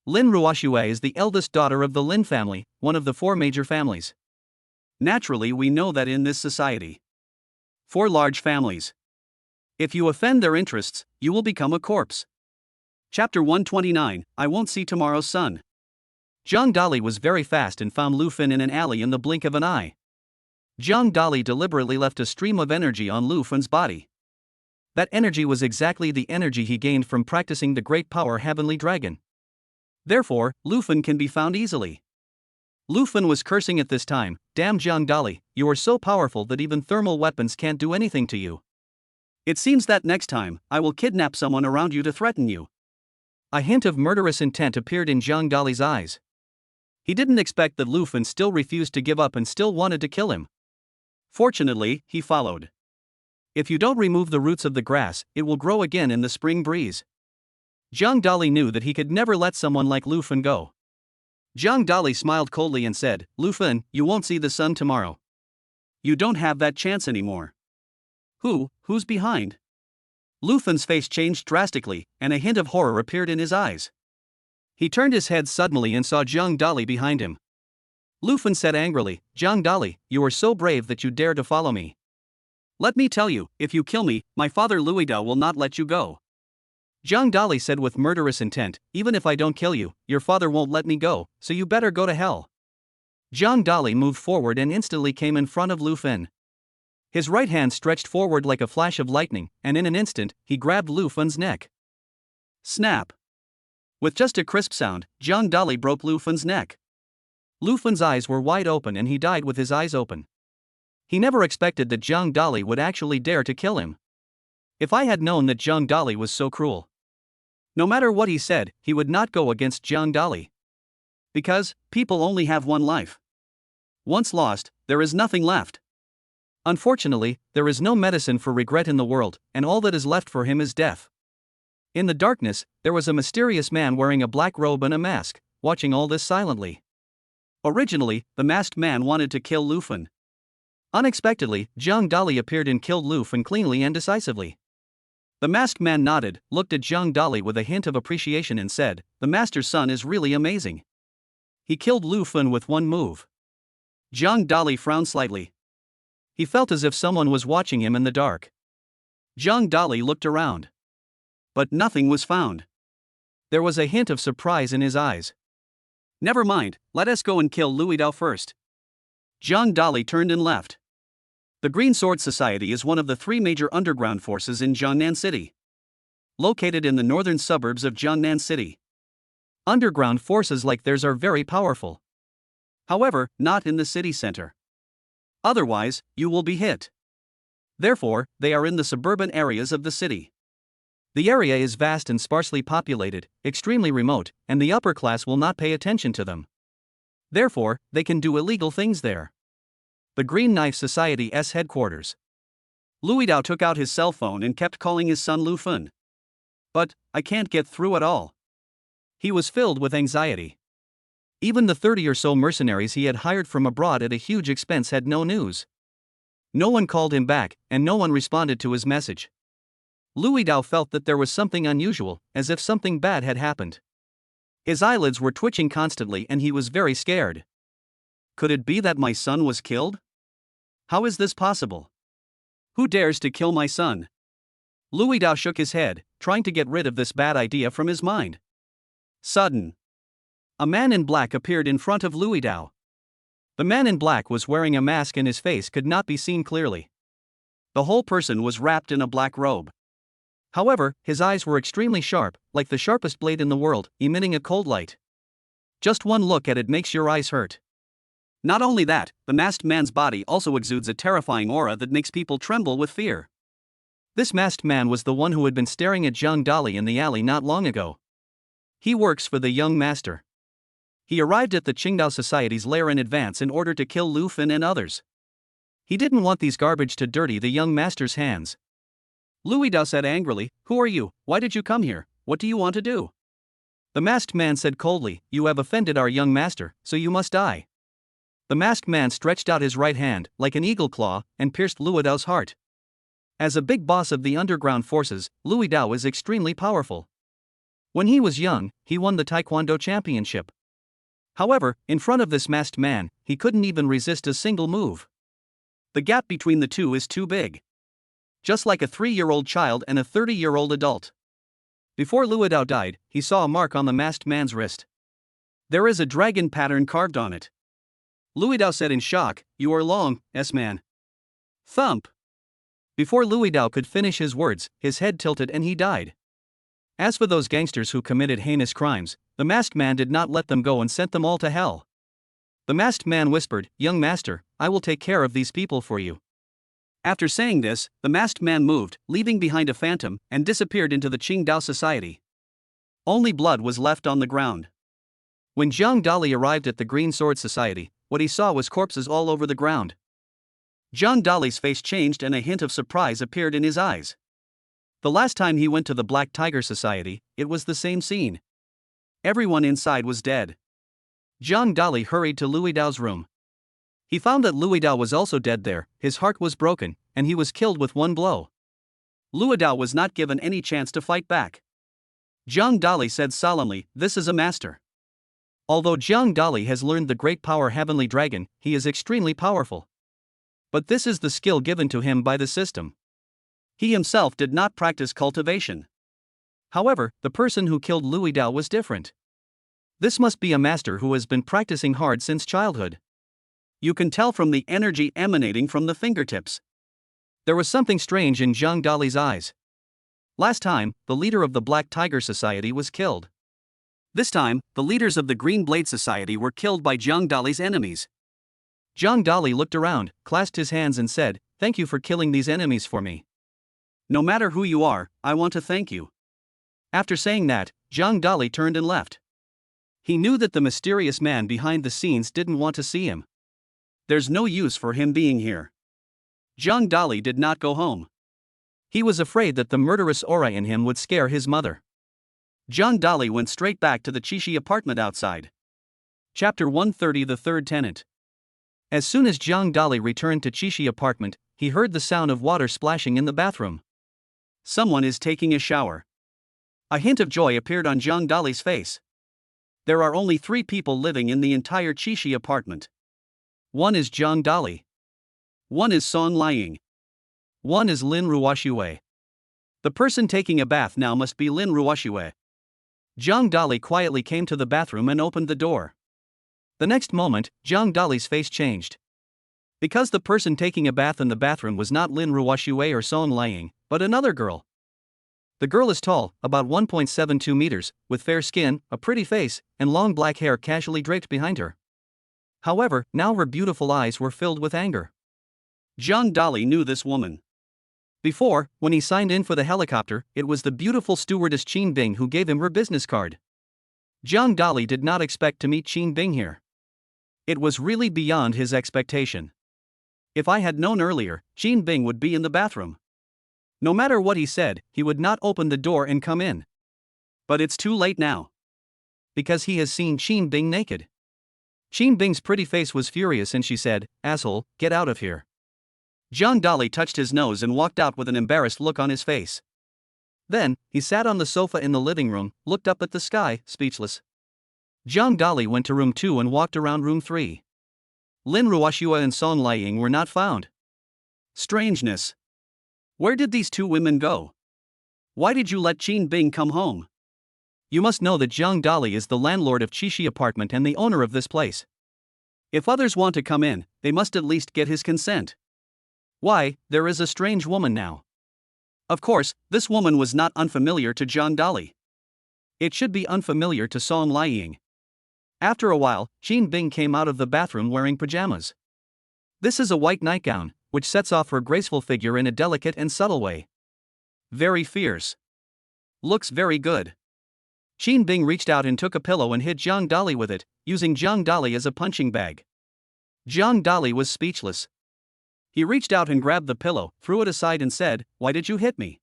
Lin Ruoxue is the eldest daughter of the Lin family, one of the 4 major families. Naturally, we know that in this society, 4 large families. If you offend their interests, you will become a corpse. Chapter 129, I won't see tomorrow's sun. Jiang Dali was very fast and found Lufin in an alley in the blink of an eye. Jiang Dali deliberately left a stream of energy on Lufin's body. That energy was exactly the energy he gained from practicing the great power Heavenly Dragon. Therefore, Lufin can be found easily. Lufin was cursing at this time, "Damn Jiang Dali, you are so powerful that even thermal weapons can't do anything to you. It seems that next time, I will kidnap someone around you to threaten you." A hint of murderous intent appeared in Jiang Dali's eyes. He didn't expect that Lufin still refused to give up and still wanted to kill him. Fortunately, he followed. If you don't remove the roots of the grass, it will grow again in the spring breeze. Jiang Dali knew that he could never let someone like Lufin go. Jiang Dali smiled coldly and said, "Lufin, you won't see the sun tomorrow. You don't have that chance anymore." Who's behind? Lufin's face changed drastically, and a hint of horror appeared in his eyes. He turned his head suddenly and saw Jiang Dali behind him. Lufin said angrily, "Jiang Dali, you are so brave that you dare to follow me. Let me tell you, if you kill me, my father Luidao will not let you go." Jiang Dali said with murderous intent, "Even if I don't kill you, your father won't let me go, so you better go to hell." Jiang Dali moved forward and instantly came in front of Lufin. His right hand stretched forward like a flash of lightning, and in an instant, he grabbed Lufin's neck. Snap! With just a crisp sound, Jiang Dali broke Lufin's neck. Lufin's eyes were wide open and he died with his eyes open. He never expected that Jiang Dali would actually dare to kill him. If I had known that Jiang Dali was so cruel. No matter what he said, he would not go against Jiang Dali. Because, people only have one life. Once lost, there is nothing left. Unfortunately, there is no medicine for regret in the world, and all that is left for him is death. In the darkness, there was a mysterious man wearing a black robe and a mask, watching all this silently. Originally, the masked man wanted to kill Lufin. Unexpectedly, Jiang Dali appeared and killed Lufin cleanly and decisively. The masked man nodded, looked at Jiang Dali with a hint of appreciation and said, "The master's son is really amazing. He killed Lufin with one move." Jiang Dali frowned slightly. He felt as if someone was watching him in the dark. Jiang Dali looked around. But nothing was found. There was a hint of surprise in his eyes. "Never mind, let us go and kill Luidao first." Jiang Dali turned and left. The Green Sword Society is one of the 3 major underground forces in Jiangnan City. Located in the northern suburbs of Jiangnan City. Underground forces like theirs are very powerful. However, not in the city center. Otherwise, you will be hit. Therefore, they are in the suburban areas of the city. The area is vast and sparsely populated, extremely remote, and the upper class will not pay attention to them. Therefore, they can do illegal things there. The Green Knife Society's headquarters. Luidao took out his cell phone and kept calling his son Lufin. "But, I can't get through at all." He was filled with anxiety. Even the 30 or so mercenaries he had hired from abroad at a huge expense had no news. No one called him back, and no one responded to his message. Luidao felt that there was something unusual, as if something bad had happened. His eyelids were twitching constantly and he was very scared. Could it be that my son was killed? How is this possible? Who dares to kill my son? Luidao shook his head, trying to get rid of this bad idea from his mind. Sudden. A man in black appeared in front of Luidao. The man in black was wearing a mask and his face could not be seen clearly. The whole person was wrapped in a black robe. However, his eyes were extremely sharp, like the sharpest blade in the world, emitting a cold light. Just one look at it makes your eyes hurt. Not only that, the masked man's body also exudes a terrifying aura that makes people tremble with fear. This masked man was the one who had been staring at Zhang Dali in the alley not long ago. He works for the young master. He arrived at the Qingdao Society's lair in advance in order to kill Lu Fin and others. He didn't want these garbage to dirty the young master's hands. Lu Dao said angrily, "Who are you? Why did you come here? What do you want to do?" The masked man said coldly, "You have offended our young master, so you must die." The masked man stretched out his right hand, like an eagle claw, and pierced Lu Dao's heart. As a big boss of the underground forces, Lu Dao is extremely powerful. When he was young, he won the Taekwondo championship. However, in front of this masked man, he couldn't even resist a single move. The gap between the two is too big. Just like a 3-year-old child and a 30-year-old adult. Before Lu Dao died, he saw a mark on the masked man's wrist. There is a dragon pattern carved on it. Lu Dao said in shock, "You are Long, S-man." Thump! Before Lu Dao could finish his words, his head tilted and he died. As for those gangsters who committed heinous crimes, the masked man did not let them go and sent them all to hell. The masked man whispered, "Young master, I will take care of these people for you." After saying this, the masked man moved, leaving behind a phantom, and disappeared into the Qingdao Society. Only blood was left on the ground. When Zhang Dali arrived at the Green Sword Society, what he saw was corpses all over the ground. Zhang Dali's face changed and a hint of surprise appeared in his eyes. The last time he went to the Black Tiger Society, it was the same scene. Everyone inside was dead. Zhang Dali hurried to Lu Dao's room. He found that Lu Dao was also dead there, his heart was broken, and he was killed with one blow. Lu Dao was not given any chance to fight back. Zhang Dali said solemnly, "This is a master." Although Zhang Dali has learned the great power Heavenly Dragon, he is extremely powerful. But this is the skill given to him by the system. He himself did not practice cultivation. However, the person who killed Lu Dao was different. This must be a master who has been practicing hard since childhood. You can tell from the energy emanating from the fingertips. There was something strange in Zhang Dali's eyes. Last time, the leader of the Black Tiger Society was killed. This time, the leaders of the Green Blade Society were killed by Zhang Dali's enemies. Zhang Dali looked around, clasped his hands and said, "Thank you for killing these enemies for me. No matter who you are, I want to thank you." After saying that, Zhang Dali turned and left. He knew that the mysterious man behind the scenes didn't want to see him. There's no use for him being here. Zhang Dali did not go home. He was afraid that the murderous aura in him would scare his mother. Zhang Dali went straight back to the Chishi apartment outside. Chapter 130, The Third Tenant. As soon as Zhang Dali returned to Chishi apartment, he heard the sound of water splashing in the bathroom. Someone is taking a shower. A hint of joy appeared on Zhang Dali's face. There are only 3 people living in the entire Chishi apartment. One is Zhang Dali. One is Song Liang. One is Lin Ruoxue. The person taking a bath now must be Lin Ruoxue. Zhang Dali quietly came to the bathroom and opened the door. The next moment, Zhang Dali's face changed. Because the person taking a bath in the bathroom was not Lin Ruoxue or Song Liang, but another girl. The girl is tall, about 1.72 meters, with fair skin, a pretty face, and long black hair casually draped behind her. However, now her beautiful eyes were filled with anger. Zhang Dali knew this woman. Before, when he signed in for the helicopter, it was the beautiful stewardess Qin Bing who gave him her business card. Zhang Dali did not expect to meet Qin Bing here. It was really beyond his expectation. If I had known earlier, Qin Bing would be in the bathroom. No matter what he said, he would not open the door and come in. But it's too late now. Because he has seen Qin Bing naked. Qin Bing's pretty face was furious and she said, "Asshole, get out of here." Zhang Dali touched his nose and walked out with an embarrassed look on his face. Then, he sat on the sofa in the living room, looked up at the sky, speechless. Zhang Dali went to room 2 and walked around room 3. Lin Ruoxue and Song Liang were not found. Strangeness. Where did these 2 women go? Why did you let Qin Bing come home? You must know that Zhang Dali is the landlord of Chishi apartment and the owner of this place. If others want to come in, they must at least get his consent. Why, there is a strange woman now. Of course, this woman was not unfamiliar to John Dolly. It should be unfamiliar to Song Liang. After a while, Jean Bing came out of the bathroom wearing pajamas. This is a white nightgown, which sets off her graceful figure in a delicate and subtle way. Very fierce. Looks very good. Jean Bing reached out and took a pillow and hit Zhang Dali with it, using Zhang Dali as a punching bag. Zhang Dali was speechless. He reached out and grabbed the pillow, threw it aside and said, "Why did you hit me?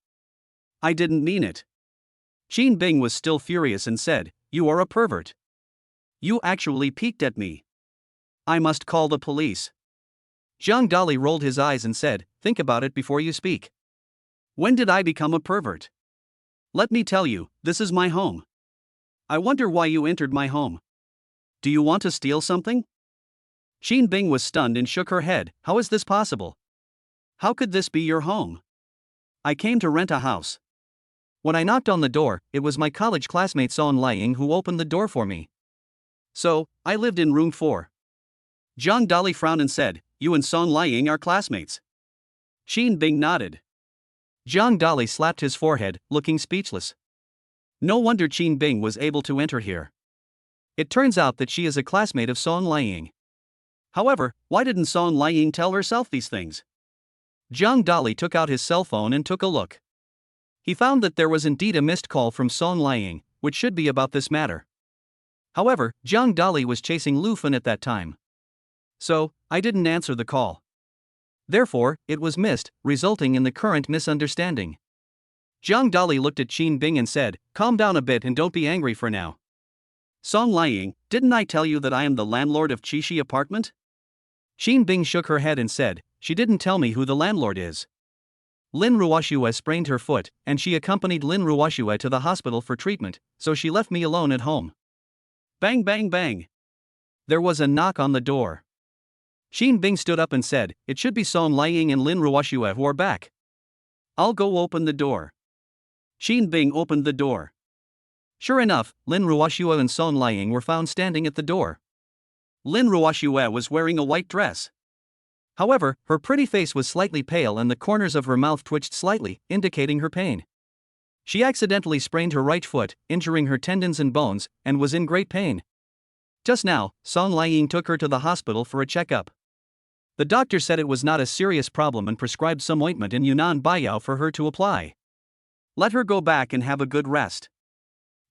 I didn't mean it." Jean Bing was still furious and said, "You are a pervert. You actually peeked at me. I must call the police." Zhang Dali rolled his eyes and said, "Think about it before you speak. When did I become a pervert? Let me tell you, this is my home. I wonder why you entered my home. Do you want to steal something?" Jean Bing was stunned and shook her head. "How is this possible? How could this be your home? I came to rent a house. When I knocked on the door, it was my college classmate Song Liang who opened the door for me. So, I lived in room 4. Zhang Dali frowned and said, "You and Song Liang are classmates?" Jean Bing nodded. Zhang Dali slapped his forehead, looking speechless. No wonder Jean Bing was able to enter here. It turns out that she is a classmate of Song Liang. However, why didn't Song Liang tell herself these things? Zhang Dali took out his cell phone and took a look. He found that there was indeed a missed call from Song Liang, which should be about this matter. However, Zhang Dali was chasing Lu Fan at that time. So, I didn't answer the call. Therefore, it was missed, resulting in the current misunderstanding. Zhang Dali looked at Jean Bing and said, "Calm down a bit and don't be angry for now. Song Liang, didn't I tell you that I am the landlord of Qishi apartment?" Jean Bing shook her head and said, "She didn't tell me who the landlord is." Lin Ruoxue sprained her foot, and she accompanied Lin Ruoxue to the hospital for treatment, so she left me alone at home. Bang bang bang. There was a knock on the door. Jean Bing stood up and said, "It should be Song Liang and Lin Ruoxue who are back. I'll go open the door." Jean Bing opened the door. Sure enough, Lin Ruoxue and Song Liang were found standing at the door. Lin Ruoxue was wearing a white dress. However, her pretty face was slightly pale and the corners of her mouth twitched slightly, indicating her pain. She accidentally sprained her right foot, injuring her tendons and bones, and was in great pain. Just now, Song Liang took her to the hospital for a checkup. The doctor said it was not a serious problem and prescribed some ointment in Yunnan Baiyao for her to apply. Let her go back and have a good rest.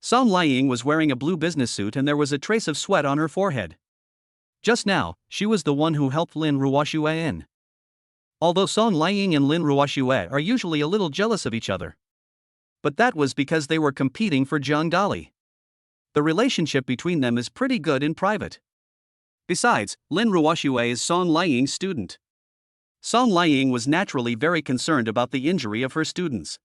Song Liang was wearing a blue business suit and there was a trace of sweat on her forehead. Just now, she was the one who helped Lin Ruoxue in. Although Song Liang and Lin Ruoxue are usually a little jealous of each other. But that was because they were competing for Zhang Dali. The relationship between them is pretty good in private. Besides, Lin Ruoxue is Song Liang's student. Song Liang was naturally very concerned about the injury of her students.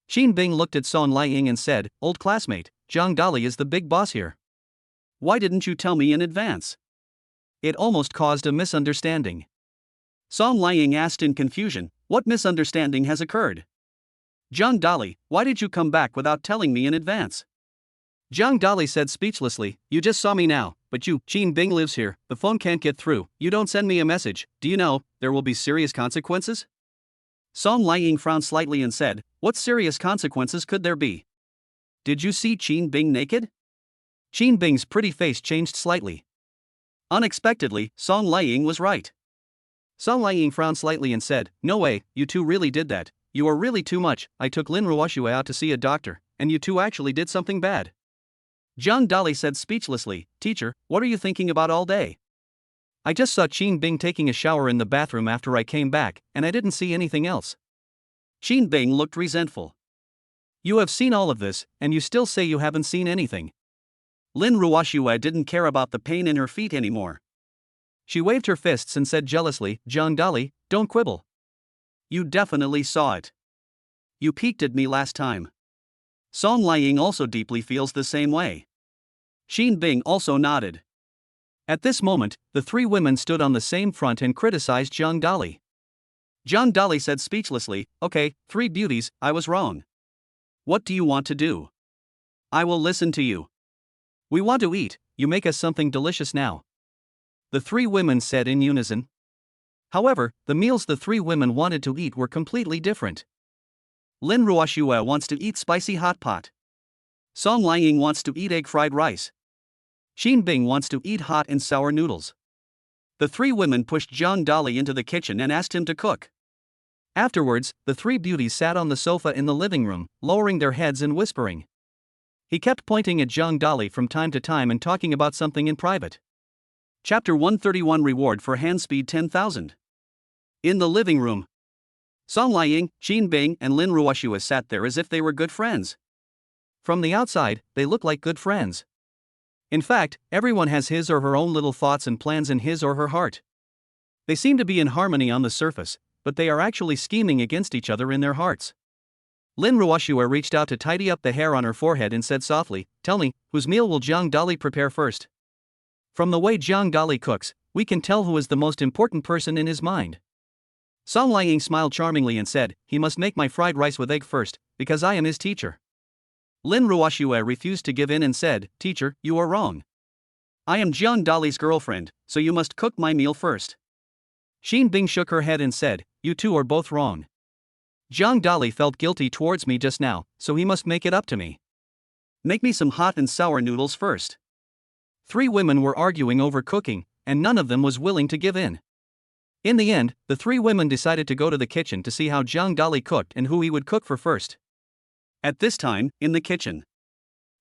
Jean Bing looked at Song Liang and said, "Old classmate, Zhang Dali is the big boss here. Why didn't you tell me in advance?" It almost caused a misunderstanding. Song Liang asked in confusion, "What misunderstanding has occurred?" "Zhang Dali, why did you come back without telling me in advance?" Zhang Dali said speechlessly, "You just saw me now, but Jean Bing lives here, the phone can't get through, you don't send me a message, do you know, there will be serious consequences?" Song Liang frowned slightly and said, "What serious consequences could there be? Did you see Jean Bing naked?" Jean Bing's pretty face changed slightly. Unexpectedly, Song Liang was right. Song Liang frowned slightly and said, "No way, you two really did that, you are really too much, I took Lin Ruoxue out to see a doctor, and you two actually did something bad." Zhang Dali said speechlessly, "Teacher, what are you thinking about all day? I just saw Jean Bing taking a shower in the bathroom after I came back, and I didn't see anything else." Jean Bing looked resentful. "You have seen all of this, and you still say you haven't seen anything." Lin Ruoxue didn't care about the pain in her feet anymore. She waved her fists and said jealously, "Zhang Dali, don't quibble. You definitely saw it. You peeked at me last time." Song Liang also deeply feels the same way. Jean Bing also nodded. At this moment, the three women stood on the same front and criticized Zhang Dali. Zhang Dali said speechlessly, "Okay, three beauties, I was wrong. What do you want to do? I will listen to you. We want to eat, you make us something delicious now." The three women said in unison. However, the meals the three women wanted to eat were completely different. Lin Ruoxue wants to eat spicy hot pot. Song Liang wants to eat egg fried rice. Xin Bing wants to eat hot and sour noodles. The three women pushed Zhang Dali into the kitchen and asked him to cook. Afterwards, the three beauties sat on the sofa in the living room, lowering their heads and whispering. He kept pointing at Zhang Dali from time to time and talking about something in private. Chapter 131 Reward for Hand Speed 10,000. In the living room, Song Liang, Xin Bing, and Lin Ruoxue sat there as if they were good friends. From the outside, they look like good friends. In fact, everyone has his or her own little thoughts and plans in his or her heart. They seem to be in harmony on the surface, but they are actually scheming against each other in their hearts. Lin Ruoxue reached out to tidy up the hair on her forehead and said softly, "Tell me, whose meal will Zhang Dali prepare first?" From the way Zhang Dali cooks, we can tell who is the most important person in his mind. Song Liang smiled charmingly and said, "He must make my fried rice with egg first, because I am his teacher." Lin Ruoxue refused to give in and said, "Teacher, you are wrong. I am Zhang Dali's girlfriend, so you must cook my meal first." Xin Bing shook her head and said, "You two are both wrong. Zhang Dali felt guilty towards me just now, so he must make it up to me. Make me some hot and sour noodles first." Three women were arguing over cooking, and none of them was willing to give in. In the end, the three women decided to go to the kitchen to see how Zhang Dali cooked and who he would cook for first. At this time, in the kitchen,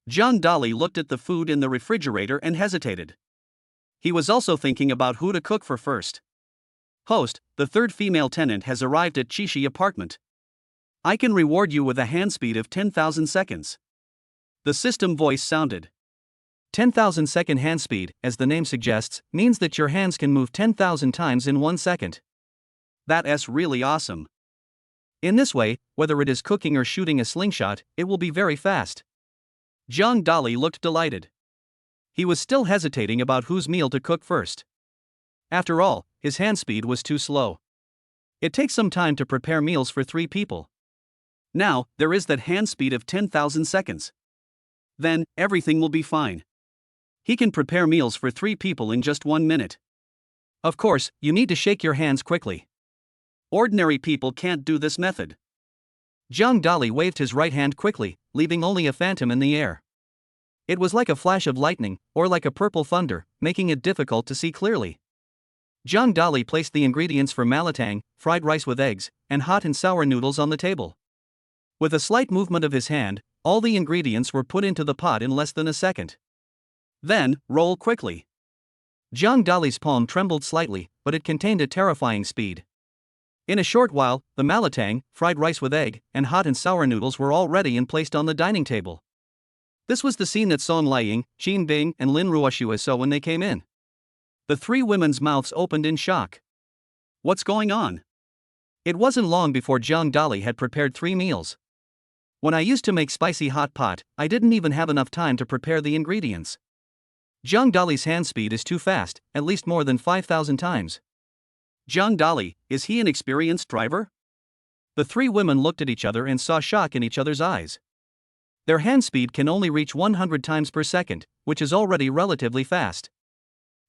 Zhang Dali looked at the food in the refrigerator and hesitated. He was also thinking about who to cook for first. "Host, the third female tenant has arrived at Chishi apartment. I can reward you with a hand speed of 10,000 seconds. The system voice sounded. 10,000 second hand speed, as the name suggests, means that your hands can move 10,000 times in 1 second. That's really awesome. In this way, whether it is cooking or shooting a slingshot, it will be very fast." Zhang Dali looked delighted. He was still hesitating about whose meal to cook first. After all, his hand speed was too slow. It takes some time to prepare meals for 3 people. Now, there is that hand speed of 10,000 seconds. Then, everything will be fine. He can prepare meals for 3 people in just 1 minute. Of course, you need to shake your hands quickly. Ordinary people can't do this method. Zhang Dali waved his right hand quickly, leaving only a phantom in the air. It was like a flash of lightning, or like a purple thunder, making it difficult to see clearly. Zhang Dali placed the ingredients for malatang, fried rice with eggs, and hot and sour noodles on the table. With a slight movement of his hand, all the ingredients were put into the pot in less than a second. Then, roll quickly. Zhang Dali's palm trembled slightly, but it contained a terrifying speed. In a short while, the malatang, fried rice with egg, and hot and sour noodles were all ready and placed on the dining table. This was the scene that Song Liang, Xin Bing, and Lin Ruoxue saw when they came in. The three women's mouths opened in shock. What's going on? It wasn't long before Zhang Dali had prepared 3 meals. When I used to make spicy hot pot, I didn't even have enough time to prepare the ingredients. Zhang Dali's hand speed is too fast, at least more than 5,000 times. Zhang Dali, is he an experienced driver? The 3 women looked at each other and saw shock in each other's eyes. Their hand speed can only reach 100 times per second, which is already relatively fast.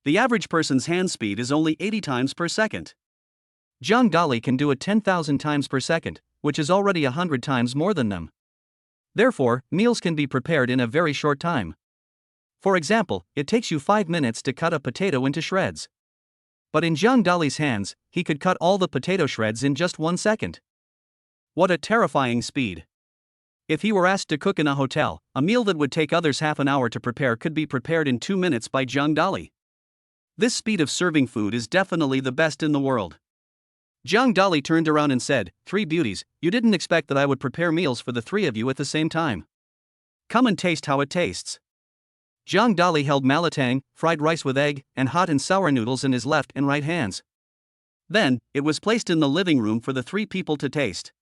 The average person's hand speed is only 80 times per second. Zhang Dali can do it 10,000 times per second, which is already 100 times more than them. Therefore, meals can be prepared in a very short time. For example, it takes you 5 minutes to cut a potato into shreds. But in Zhang Dali's hands, he could cut all the potato shreds in just 1 second. What a terrifying speed. If he were asked to cook in a hotel, a meal that would take others half an hour to prepare could be prepared in 2 minutes by Zhang Dali. This speed of serving food is definitely the best in the world. Zhang Dali turned around and said, 3 beauties, you didn't expect that I would prepare meals for the 3 of you at the same time. Come and taste how it tastes. Zhang Dali held malatang, fried rice with egg, and hot and sour noodles in his left and right hands. Then, it was placed in the living room for the 3 people to taste.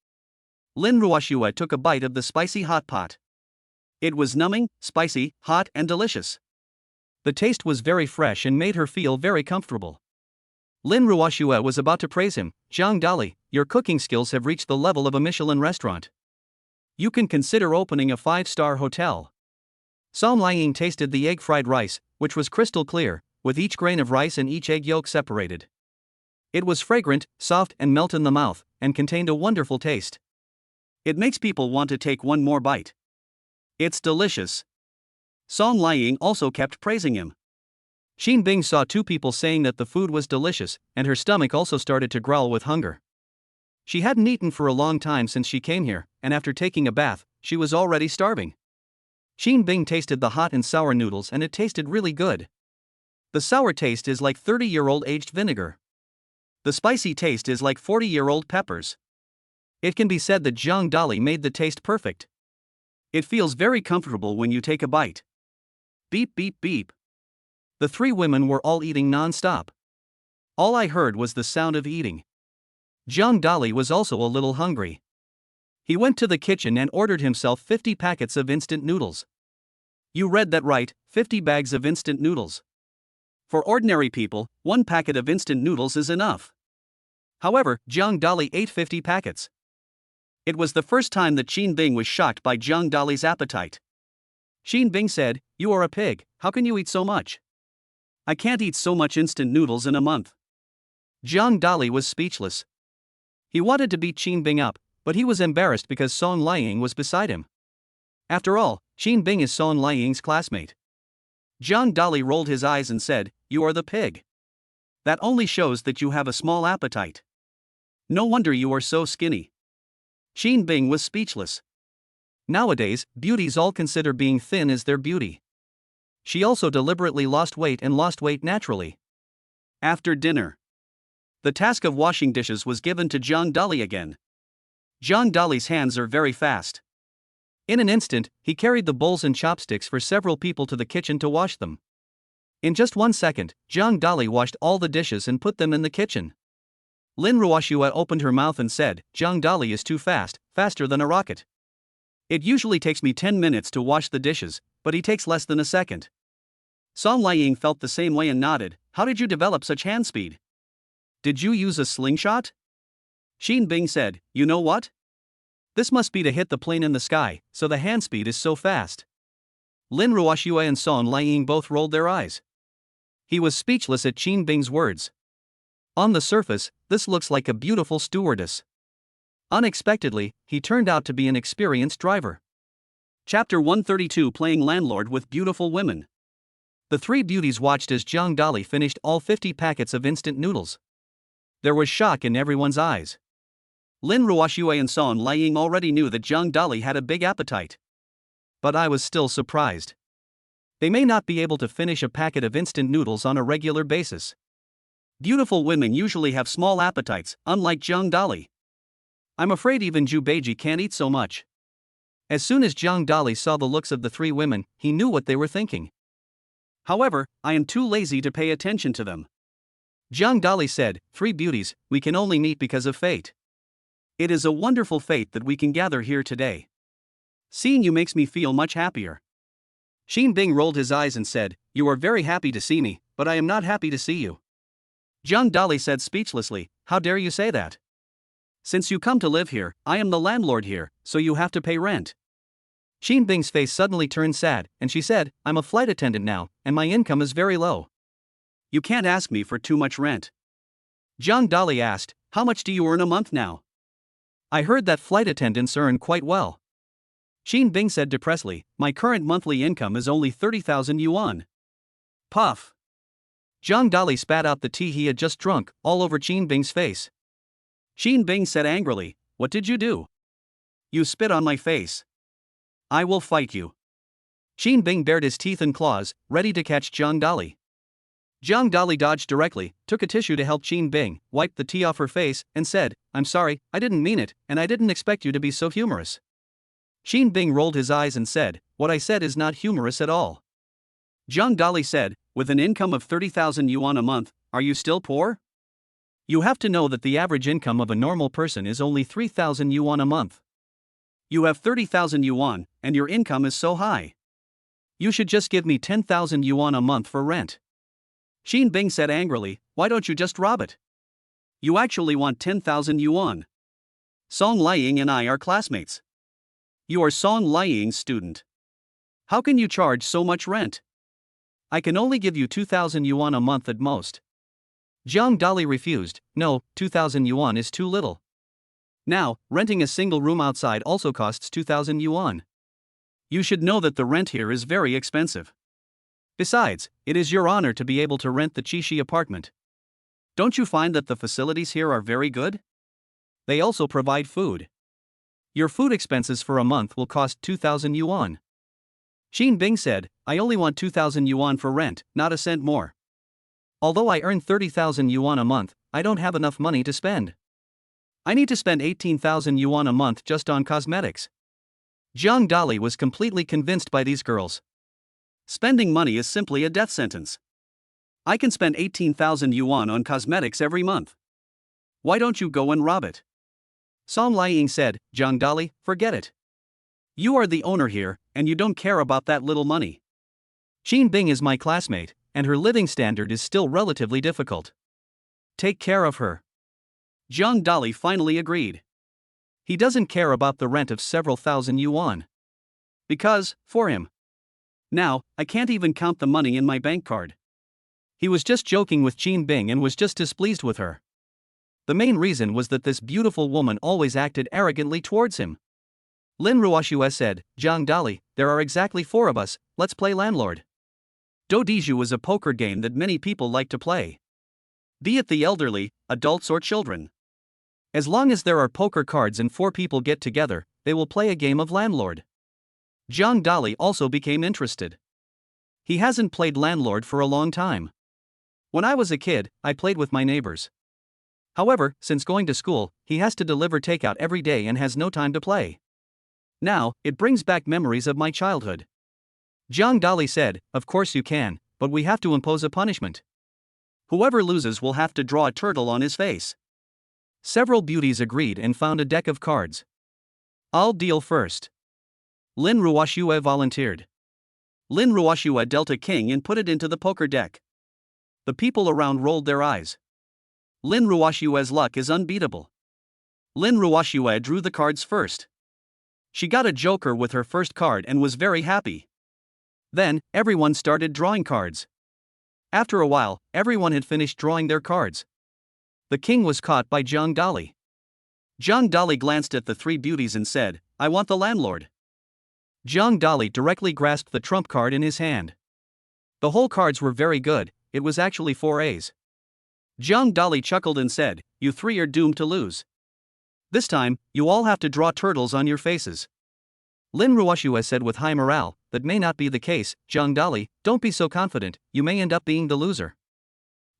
Lin Ruoxue took a bite of the spicy hot pot. It was numbing, spicy, hot, and delicious. The taste was very fresh and made her feel very comfortable. Lin Ruoxue was about to praise him. Zhang Dali, your cooking skills have reached the level of a Michelin restaurant. You can consider opening a 5-star hotel. Song Liang tasted the egg fried rice, which was crystal clear, with each grain of rice and each egg yolk separated. It was fragrant, soft, and melt in the mouth, and contained a wonderful taste. It makes people want to take one more bite. It's delicious. Song Liang also kept praising him. Xin Bing saw two people saying that the food was delicious, and her stomach also started to growl with hunger. She hadn't eaten for a long time since she came here, and after taking a bath, she was already starving. Xin Bing tasted the hot and sour noodles and it tasted really good. The sour taste is like 30-year-old aged vinegar. The spicy taste is like 40-year-old peppers. It can be said that Zhang Dali made the taste perfect. It feels very comfortable when you take a bite. Beep beep beep. The three women were all eating non-stop. All I heard was the sound of eating. Zhang Dali was also a little hungry. He went to the kitchen and ordered himself 50 packets of instant noodles. You read that right, 50 bags of instant noodles. For ordinary people, one packet of instant noodles is enough. However, Zhang Dali ate 50 packets. It was the first time that Xin Bing was shocked by Zhang Dali's appetite. Xin Bing said, "You are a pig, how can you eat so much? I can't eat so much instant noodles in a month." Zhang Dali was speechless. He wanted to beat Xin Bing up, but he was embarrassed because Song Liang was beside him. After all, Xin Bing is Song Liang's classmate. Zhang Dali rolled his eyes and said, "You are the pig. That only shows that you have a small appetite. No wonder you are so skinny." Xin Bing was speechless. Nowadays, beauties all consider being thin as their beauty. She also deliberately lost weight and lost weight naturally. After dinner, the task of washing dishes was given to Zhang Dali again. Zhang Dali's hands are very fast. In an instant, he carried the bowls and chopsticks for several people to the kitchen to wash them. In just 1 second, Zhang Dali washed all the dishes and put them in the kitchen. Lin Ruoxue opened her mouth and said, "Zhang Dali is too fast, faster than a rocket. It usually takes me 10 minutes to wash the dishes, but he takes less than a second." Song Liang felt the same way and nodded. "How did you develop such hand speed? Did you use a slingshot?" Xin Bing said, "You know what? This must be to hit the plane in the sky, so the hand speed is so fast." Lin Ruoxue and Song Liang both rolled their eyes. He was speechless at Xin Bing's words. On the surface, this looks like a beautiful stewardess. Unexpectedly, he turned out to be an experienced driver. Chapter 132, Playing Landlord with Beautiful Women. The three beauties watched as Zhang Dali finished all 50 packets of instant noodles. There was shock in everyone's eyes. Lin Ruoxue and Song Liang already knew that Zhang Dali had a big appetite. But I was still surprised. They may not be able to finish a packet of instant noodles on a regular basis. Beautiful women usually have small appetites, unlike Zhang Dali. I'm afraid even Zhu Beiji can't eat so much. As soon as Zhang Dali saw the looks of the three women, he knew what they were thinking. However, I am too lazy to pay attention to them. Zhang Dali said, "Three beauties, we can only meet because of fate. It is a wonderful fate that we can gather here today. Seeing you makes me feel much happier." Xin Bing rolled his eyes and said, "You are very happy to see me, but I am not happy to see you." Zhang Dali said speechlessly, "How dare you say that? Since you come to live here, I am the landlord here, so you have to pay rent." Xin Bing's face suddenly turned sad, and she said, "I'm a flight attendant now, and my income is very low. You can't ask me for too much rent." Zhang Dali asked, "How much do you earn a month now?" "I heard that flight attendants earn quite well." Xin Bing said depressedly, "My current monthly income is only 30,000 yuan. Puff. Zhang Dali spat out the tea he had just drunk, all over Xin Bing's face. Xin Bing said angrily, "What did you do? You spit on my face. I will fight you." Xin Bing bared his teeth and claws, ready to catch Zhang Dali. Zhang Dali dodged directly, took a tissue to help Xin Bing, wiped the tea off her face, and said, "I'm sorry, I didn't mean it, and I didn't expect you to be so humorous." Xin Bing rolled his eyes and said, "What I said is not humorous at all." Zhang Dali said, "With an income of 30,000 yuan a month, are you still poor? You have to know that the average income of a normal person is only 3,000 yuan a month. You have 30,000 yuan, and your income is so high. You should just give me 10,000 yuan a month for rent." Xin Bing said angrily, "Why don't you just rob it? You actually want 10,000 yuan. Song Liang and I are classmates. You are Song Liang's student. How can you charge so much rent? I can only give you 2,000 yuan a month at most." Jiang Dali refused. No, 2,000 yuan is too little. Now, renting a single room outside also costs 2,000 yuan. You should know that the rent here is very expensive. Besides, it is your honor to be able to rent the Qishi apartment. Don't you find that the facilities here are very good? They also provide food. Your food expenses for a month will cost 2,000 yuan. Xin Bing said, I only want 2,000 yuan for rent, not a cent more. Although I earn 30,000 yuan a month, I don't have enough money to spend. I need to spend 18,000 yuan a month just on cosmetics. Jiang Dali was completely convinced by these girls. Spending money is simply a death sentence. I can spend 18,000 yuan on cosmetics every month. Why don't you go and rob it? Song Liang said, Jiang Dali, forget it. You are the owner here, and you don't care about that little money. Xin Bing is my classmate, and her living standard is still relatively difficult. Take care of her. Jiang Dali finally agreed. He doesn't care about the rent of several thousand yuan. Because, for him, now, I can't even count the money in my bank card. He was just joking with Xin Bing and was just displeased with her. The main reason was that this beautiful woman always acted arrogantly towards him. Lin Ruoxue said, Jiang Dali, there are exactly 4 of us, let's play landlord. Dodiju is a poker game that many people like to play. Be it the elderly, adults or children. As long as there are poker cards and 4 people get together, they will play a game of landlord. Jiang Dali also became interested. He hasn't played landlord for a long time. When I was a kid, I played with my neighbors. However, since going to school, he has to deliver takeout every day and has no time to play. Now, it brings back memories of my childhood. Jiang Dali said, of course you can, but we have to impose a punishment. Whoever loses will have to draw a turtle on his face. Several beauties agreed and found a deck of cards. I'll deal first. Lin Ruoxue volunteered. Lin Ruoxue dealt a king and put it into the poker deck. The people around rolled their eyes. Lin Ruoxue's luck is unbeatable. Lin Ruoxue drew the cards first. She got a joker with her first card and was very happy. Then, everyone started drawing cards. After a while, everyone had finished drawing their cards. The king was caught by Jiang Dali. Jiang Dali glanced at the 3 beauties and said, I want the landlord. Jiang Dali directly grasped the trump card in his hand. The whole cards were very good, it was actually 4 A's. Jiang Dali chuckled and said, you 3 are doomed to lose. This time, you all have to draw turtles on your faces. Lin Ruoxue said with high morale, that may not be the case, Jiang Dali, don't be so confident, you may end up being the loser.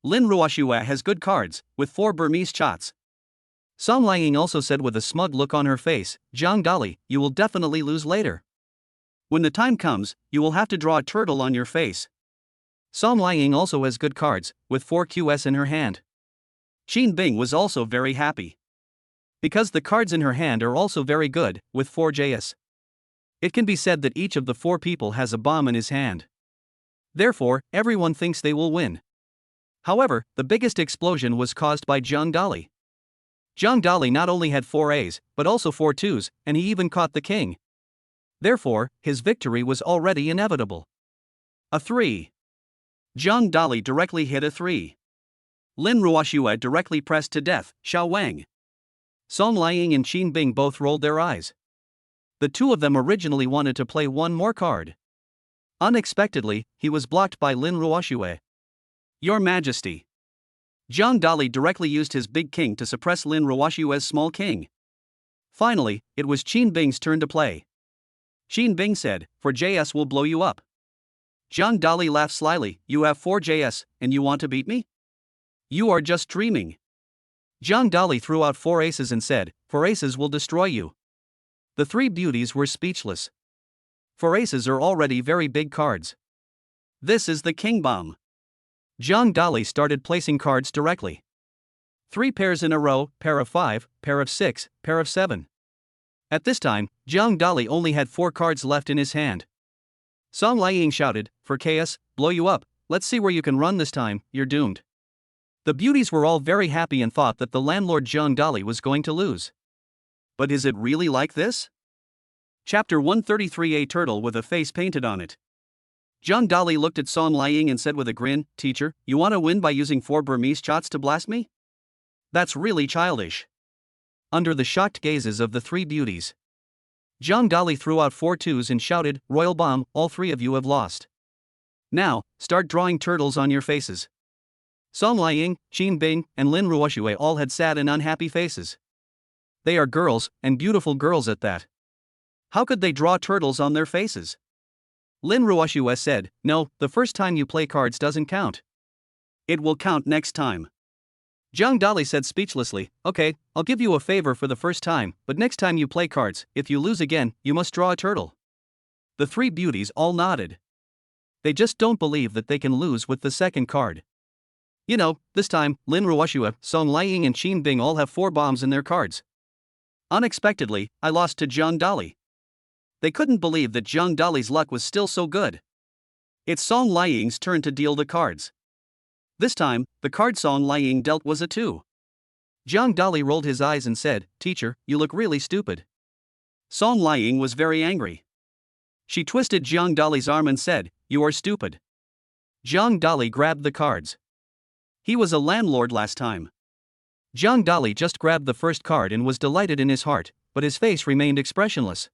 Lin Ruoxue has good cards, with 4 Burmese chots. Song Liang also said with a smug look on her face, Jiang Dali, you will definitely lose later. When the time comes, you will have to draw a turtle on your face. Song Liang also has good cards, with 4 QS in her hand. Xin Bing was also very happy. Because the cards in her hand are also very good, with 4 JS. It can be said that each of the 4 people has a bomb in his hand. Therefore, everyone thinks they will win. However, the biggest explosion was caused by Jiang Dali. Jiang Dali not only had 4 A's, but also 4 2s, and he even caught the king. Therefore, his victory was already inevitable. A 3. Jiang Dali directly hit a 3. Lin Ruoxue directly pressed to death, Xiao Wang. Song Liang and Xin Bing both rolled their eyes. The 2 of them originally wanted to play 1 more card. Unexpectedly, he was blocked by Lin Ruoxue. Your Majesty. Jiang Dali directly used his big king to suppress Lin Ruoxue's small king. Finally, it was Xin Bing's turn to play. Xin Bing said, 4 JS will blow you up. Jiang Dali laughed slyly, you have 4 JS, and you want to beat me? You are just dreaming. Jiang Dali threw out 4 aces and said, 4 aces will destroy you. The 3 beauties were speechless. 4 aces are already very big cards. This is the king bomb. Jiang Dali started placing cards directly. 3 pairs in a row, pair of 5, pair of 6, pair of 7. At this time, Jiang Dali only had 4 cards left in his hand. Song Liang shouted, for chaos, blow you up, let's see where you can run this time, you're doomed. The beauties were all very happy and thought that the landlord Jiang Dali was going to lose. But is it really like this? Chapter 133. A turtle with a face painted on it. Zhang Dali looked at Song Liang and said with a grin, "Teacher, you want to win by using 4 Burmese shots to blast me? That's really childish." Under the shocked gazes of the 3 beauties, Zhang Dali threw out 4 twos and shouted, "Royal bomb, all 3 of you have lost. Now, start drawing turtles on your faces." Song Liang, Qin Bing, and Lin Ruoxue all had sad and unhappy faces. They are girls, and beautiful girls at that. How could they draw turtles on their faces? Lin Ruoxue said, "No, the first time you play cards doesn't count. It will count next time." Zhang Dali said speechlessly, "Okay, I'll give you a favor for the first time, but next time you play cards, if you lose again, you must draw a turtle." The 3 beauties all nodded. They just don't believe that they can lose with the second card. You know, this time, Lin Ruoxue, Song Liang and Qin Bing all have 4 bombs in their cards. Unexpectedly, I lost to Zhang Dali. They couldn't believe that Zhang Dali's luck was still so good. It's Song Liang's turn to deal the cards. This time, the card Song Liang dealt was a 2. Zhang Dali rolled his eyes and said, "Teacher, you look really stupid." Song Liang was very angry. She twisted Zhang Dali's arm and said, "You are stupid." Zhang Dali grabbed the cards. He was a landlord last time. Zhang Dali just grabbed the first card and was delighted in his heart, but his face remained expressionless.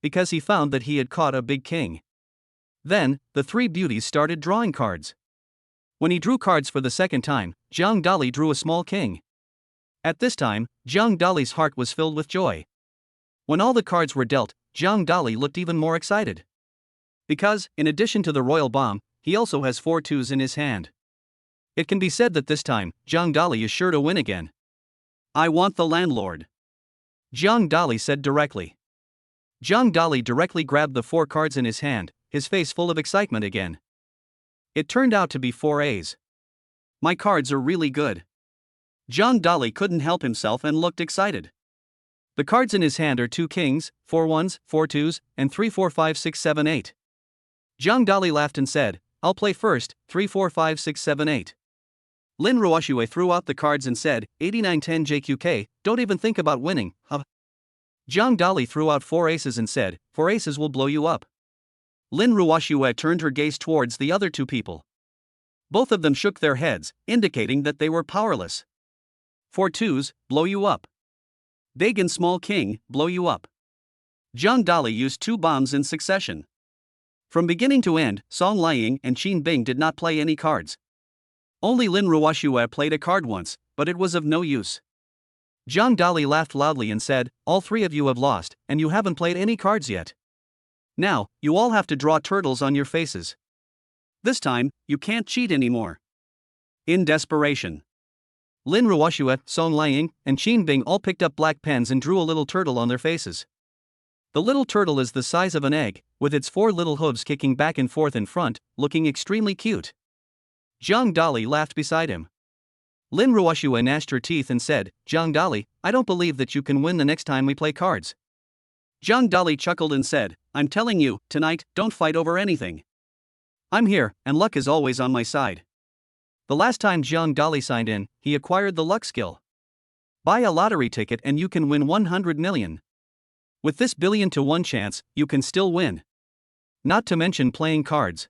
Because he found that he had caught a big king. Then, the 3 beauties started drawing cards. When he drew cards for the second time, Zhang Dali drew a small king. At this time, Zhang Dali's heart was filled with joy. When all the cards were dealt, Zhang Dali looked even more excited. Because, in addition to the royal bomb, he also has 4 twos in his hand. It can be said that this time, Zhang Dali is sure to win again. "I want the landlord," Zhang Dali said directly. Zhang Dali directly grabbed the 4 cards in his hand, his face full of excitement again. It turned out to be 4 A's. "My cards are really good." Zhang Dali couldn't help himself and looked excited. The cards in his hand are 2 kings, 4 ones, 4 twos, and 3 4 5 6 7 8. Zhang Dali laughed and said, "I'll play first, 3 4 5 6 7 8. Lin Ruoxue threw out the cards and said, 8910 JQK, don't even think about winning, huh? Zhang Dali threw out 4 aces and said, 4 aces will blow you up. Lin Ruoxue turned her gaze towards the other 2 people. Both of them shook their heads, indicating that they were powerless. 4 twos, blow you up. Big and small king, blow you up. Zhang Dali used 2 bombs in succession. From beginning to end, Song Liang and Qin Bing did not play any cards. Only Lin Ruoxue played a card once, but it was of no use. Zhang Dali laughed loudly and said, "All 3 of you have lost, and you haven't played any cards yet. Now, you all have to draw turtles on your faces. This time, you can't cheat anymore." In desperation, Lin Ruoxue, Song Liang, and Qin Bing all picked up black pens and drew a little turtle on their faces. The little turtle is the size of an egg, with its 4 little hooves kicking back and forth in front, looking extremely cute. Zhang Dali laughed beside him. Lin Ruoxue gnashed her teeth and said, "Zhang Dali, I don't believe that you can win the next time we play cards." Zhang Dali chuckled and said, "I'm telling you, tonight, don't fight over anything. I'm here, and luck is always on my side." The last time Zhang Dali signed in, he acquired the luck skill. Buy a lottery ticket and you can win 100 million. With this billion-to-1 chance, you can still win. Not to mention playing cards.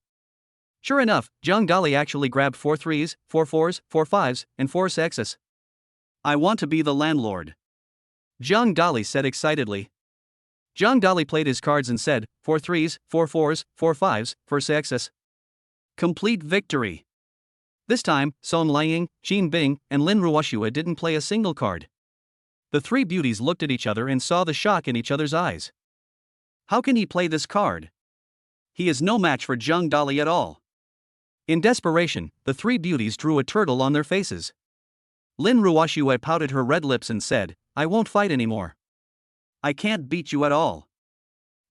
Sure enough, Zhang Dali actually grabbed 4 threes, 4 fours, 4 fives, and 4 sixes. "I want to be the landlord," Zhang Dali said excitedly. Zhang Dali played his cards and said, 4 threes, 4 fours, 4 fives, 4 sixes. Complete victory. This time, Song Liang, Qin Bing, and Lin Ruoxue didn't play a single card. The 3 beauties looked at each other and saw the shock in each other's eyes. How can he play this card? He is no match for Zhang Dali at all. In desperation, the 3 beauties drew a turtle on their faces. Lin Ruoxue pouted her red lips and said, "I won't fight anymore. I can't beat you at all.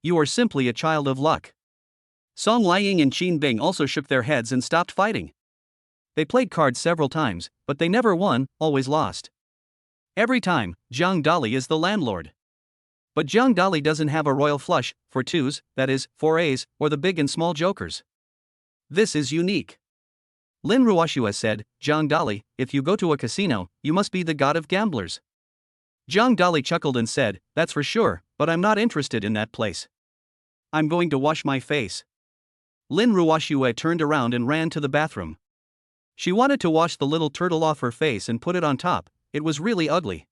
You are simply a child of luck." Song Liang and Qin Bing also shook their heads and stopped fighting. They played cards several times, but they never won, always lost. Every time, Zhang Dali is the landlord. But Zhang Dali doesn't have a royal flush, for twos, that is, 4 A's, or the big and small jokers. This is unique. Lin Ruoxue said, "Zhang Dali, if you go to a casino, you must be the god of gamblers." Zhang Dali chuckled and said, "That's for sure, but I'm not interested in that place. I'm going to wash my face." Lin Ruoxue turned around and ran to the bathroom. She wanted to wash the little turtle off her face and put it on top. It was really ugly.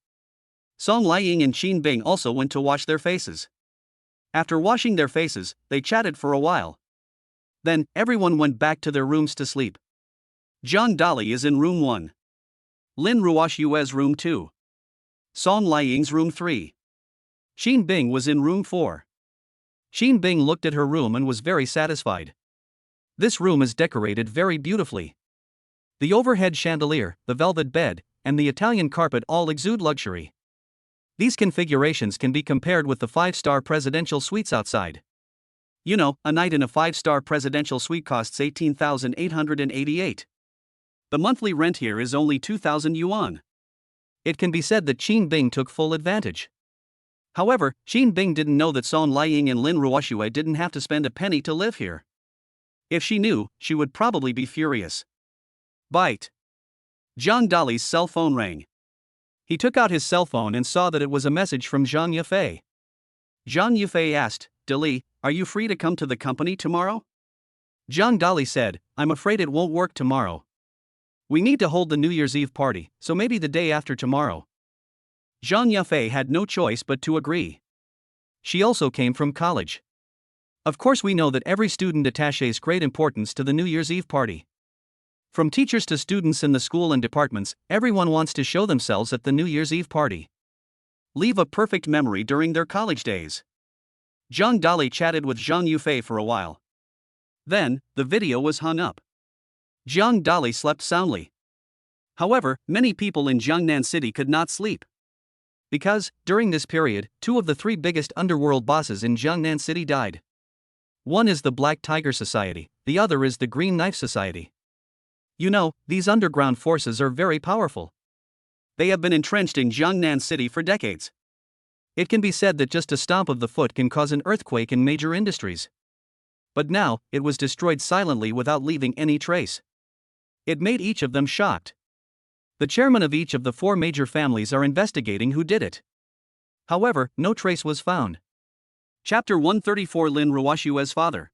Song Liying and Qin Bing also went to wash their faces. After washing their faces, they chatted for a while. Then, everyone went back to their rooms to sleep. Zhang Dali is in room 1. Lin Ruoxue's room 2. Song Liying's room 3. Qin Bing was in room 4. Qin Bing looked at her room and was very satisfied. This room is decorated very beautifully. The overhead chandelier, the velvet bed, and the Italian carpet all exude luxury. These configurations can be compared with the 5-star presidential suites outside. You know, a night in a 5-star presidential suite costs 18,888. The monthly rent here is only 2,000 yuan. It can be said that Qin Bing took full advantage. However, Qin Bing didn't know that Song Liying and Lin Ruoxue didn't have to spend a penny to live here. If she knew, she would probably be furious. Bite. Zhang Dali's cell phone rang. He took out his cell phone and saw that it was a message from Zhang Yufei. Zhang Yufei asked, "Dali, are you free to come to the company tomorrow?" Zhang Dali said, "I'm afraid it won't work tomorrow. We need to hold the New Year's Eve party, so maybe the day after tomorrow." Zhang Yufei had no choice but to agree. She also came from college. Of course, we know that every student attaches great importance to the New Year's Eve party. From teachers to students in the school and departments, everyone wants to show themselves at the New Year's Eve party. Leave a perfect memory during their college days. Zhang Dali chatted with Zhang Yufei for a while. Then, the video was hung up. Zhang Dali slept soundly. However, many people in Jiangnan City could not sleep. Because, during this period, 2 of the 3 biggest underworld bosses in Jiangnan City died. One is the Black Tiger Society, the other is the Green Knife Society. You know, these underground forces are very powerful. They have been entrenched in Jiangnan City for decades. It can be said that just a stomp of the foot can cause an earthquake in major industries. But now, it was destroyed silently without leaving any trace. It made each of them shocked. The chairman of each of the 4 major families are investigating who did it. However, no trace was found. Chapter 134 Lin Ruoxue's father.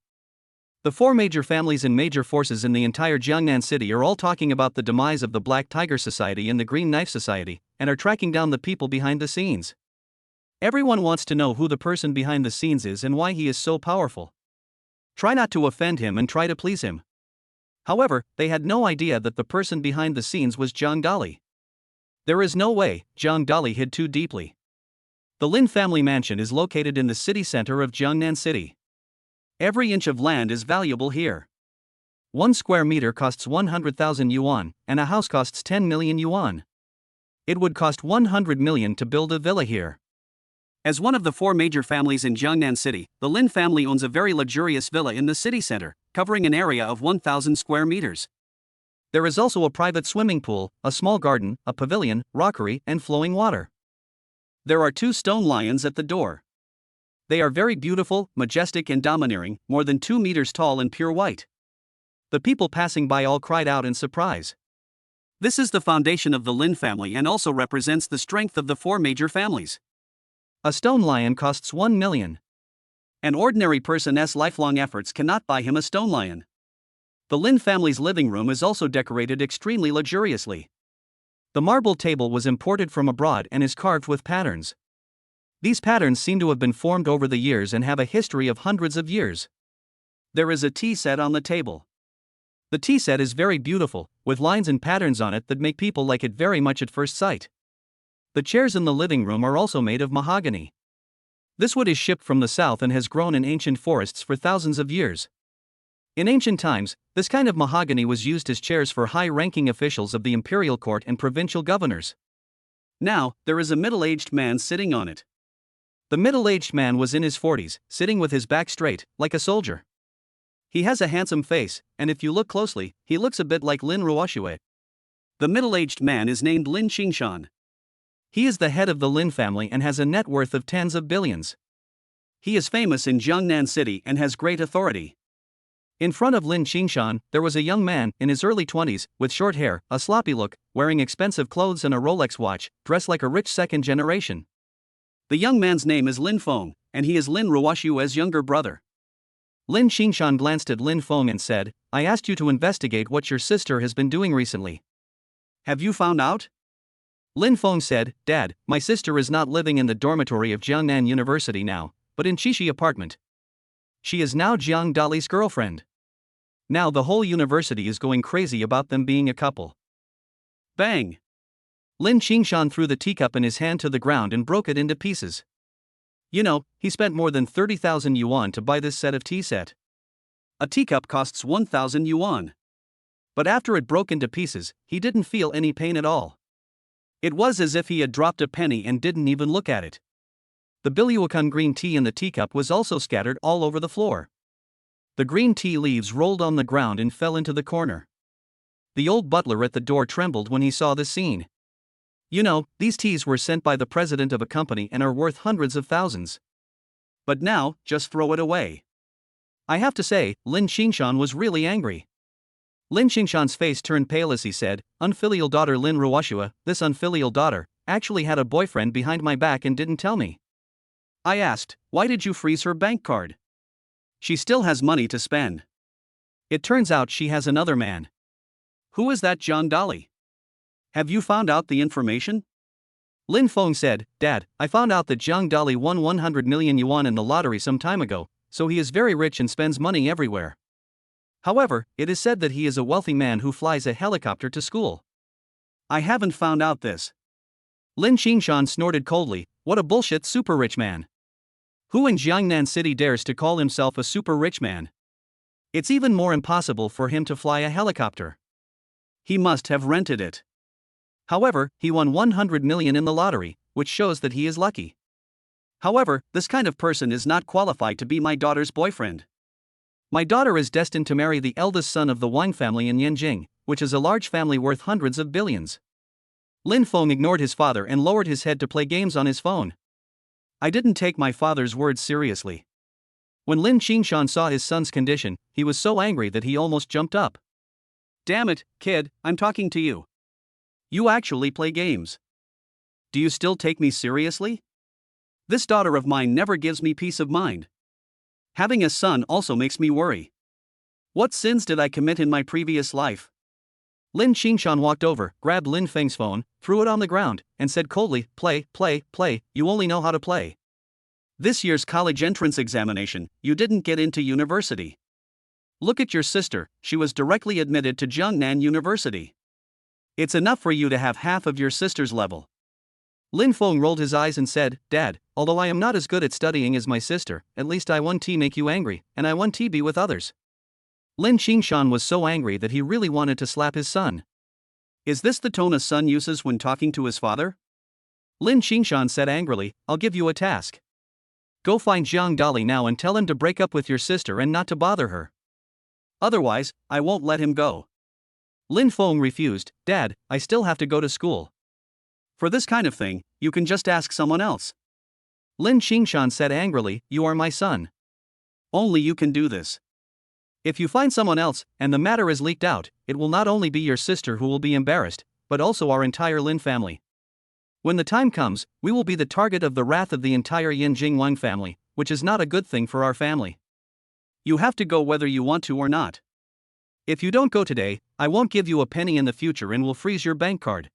The 4 major families and major forces in the entire Jiangnan City are all talking about the demise of the Black Tiger Society and the Green Knife Society, and are tracking down the people behind the scenes. Everyone wants to know who the person behind the scenes is and why he is so powerful. Try not to offend him and try to please him. However, they had no idea that the person behind the scenes was Zhang Dali. There is no way Zhang Dali hid too deeply. The Lin family mansion is located in the city center of Jiangnan City. Every inch of land is valuable here. 1 square meter costs 100,000 yuan, and a house costs 10 million yuan. It would cost 100 million to build a villa here. As one of the 4 major families in Jiangnan City, the Lin family owns a very luxurious villa in the city center, covering an area of 1,000 square meters. There is also a private swimming pool, a small garden, a pavilion, rockery, and flowing water. There are 2 stone lions at the door. They are very beautiful, majestic and domineering, more than 2 meters tall and pure white. The people passing by all cried out in surprise. This is the foundation of the Lin family and also represents the strength of the 4 major families. A stone lion costs 1 million. An ordinary person's lifelong efforts cannot buy him a stone lion. The Lin family's living room is also decorated extremely luxuriously. The marble table was imported from abroad and is carved with patterns. These patterns seem to have been formed over the years and have a history of hundreds of years. There is a tea set on the table. The tea set is very beautiful, with lines and patterns on it that make people like it very much at first sight. The chairs in the living room are also made of mahogany. This wood is shipped from the south and has grown in ancient forests for thousands of years. In ancient times, this kind of mahogany was used as chairs for high-ranking officials of the imperial court and provincial governors. Now, there is a middle-aged man sitting on it. The middle-aged man was in his 40s, sitting with his back straight, like a soldier. He has a handsome face, and if you look closely, he looks a bit like Lin Ruoxue. The middle-aged man is named Lin Qingshan. He is the head of the Lin family and has a net worth of tens of billions. He is famous in Jiangnan City and has great authority. In front of Lin Qingshan, there was a young man, in his early 20s, with short hair, a sloppy look, wearing expensive clothes and a Rolex watch, dressed like a rich second generation. The young man's name is Lin Feng, and he is Lin Ruoxue's younger brother. Lin Xingshan glanced at Lin Feng and said, I asked you to investigate what your sister has been doing recently. Have you found out? Lin Feng said, Dad, my sister is not living in the dormitory of Jiangnan University now, but in Qixi apartment. She is now Jiang Dali's girlfriend. Now the whole university is going crazy about them being a couple. Bang! Lin Xingshan threw the teacup in his hand to the ground and broke it into pieces. You know, he spent more than 30,000 yuan to buy this set of tea set. A teacup costs 1,000 yuan. But after it broke into pieces, he didn't feel any pain at all. It was as if he had dropped a penny and didn't even look at it. The Biluakun green tea in the teacup was also scattered all over the floor. The green tea leaves rolled on the ground and fell into the corner. The old butler at the door trembled when he saw this scene. You know, these teas were sent by the president of a company and are worth hundreds of thousands. But now, just throw it away. I have to say, Lin Xingshan was really angry. Lin Xingshan's face turned pale as he said, Unfilial daughter Lin Ruoshua, this unfilial daughter, actually had a boyfriend behind my back and didn't tell me. I asked, why did you freeze her bank card? She still has money to spend. It turns out she has another man. Who is that John Dali? Have you found out the information? Lin Feng said, Dad, I found out that Jiang Dali won 100 million yuan in the lottery some time ago, so he is very rich and spends money everywhere. However, it is said that he is a wealthy man who flies a helicopter to school. I haven't found out this. Lin Xingshan snorted coldly, what a bullshit super rich man. Who in Jiangnan City dares to call himself a super rich man? It's even more impossible for him to fly a helicopter. He must have rented it. However, he won 100 million in the lottery, which shows that he is lucky. However, this kind of person is not qualified to be my daughter's boyfriend. My daughter is destined to marry the eldest son of the Wang family in Yanjing, which is a large family worth hundreds of billions. Lin Feng ignored his father and lowered his head to play games on his phone. I didn't take my father's words seriously. When Lin Xingshan saw his son's condition, he was so angry that he almost jumped up. Damn it, kid, I'm talking to you. You actually play games. Do you still take me seriously? This daughter of mine never gives me peace of mind. Having a son also makes me worry. What sins did I commit in my previous life? Lin Xingshan walked over, grabbed Lin Feng's phone, threw it on the ground, and said coldly, Play, play, play, you only know how to play. This year's college entrance examination, you didn't get into university. Look at your sister, she was directly admitted to Jiangnan University. It's enough for you to have half of your sister's level. Lin Feng rolled his eyes and said, Dad, although I am not as good at studying as my sister, at least I won T make you angry, and I won T be with others. Lin Xingshan was so angry that he really wanted to slap his son. Is this the tone a son uses when talking to his father? Lin Xingshan said angrily, I'll give you a task. Go find Jiang Dali now and tell him to break up with your sister and not to bother her. Otherwise, I won't let him go. Lin Feng refused, Dad, I still have to go to school. For this kind of thing, you can just ask someone else. Lin Xingshan said angrily, You are my son. Only you can do this. If you find someone else, and the matter is leaked out, it will not only be your sister who will be embarrassed, but also our entire Lin family. When the time comes, we will be the target of the wrath of the entire Yanjing Wang family, which is not a good thing for our family. You have to go whether you want to or not. If you don't go today, I won't give you a penny in the future and will freeze your bank card.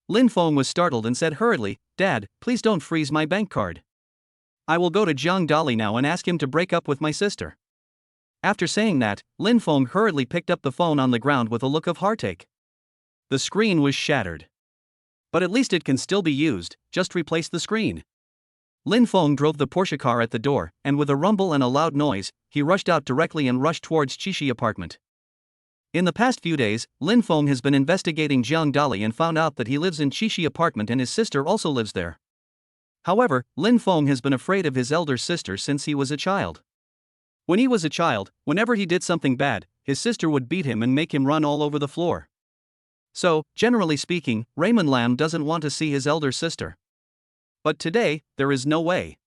Lin Feng was startled and said hurriedly, Dad, please don't freeze my bank card. I will go to Jiang Dali now and ask him to break up with my sister. After saying that, Lin Feng hurriedly picked up the phone on the ground with a look of heartache. The screen was shattered. But at least it can still be used, just replace the screen. Lin Feng drove the Porsche car at the door, and with a rumble and a loud noise, he rushed out directly and rushed towards Qixi apartment. In the past few days, Lin Feng has been investigating Jiang Dali and found out that he lives in Qixi apartment and his sister also lives there. However, Lin Feng has been afraid of his elder sister since he was a child. When he was a child, whenever he did something bad, his sister would beat him and make him run all over the floor. So, generally speaking, Raymond Lam doesn't want to see his elder sister. But today, there is no way.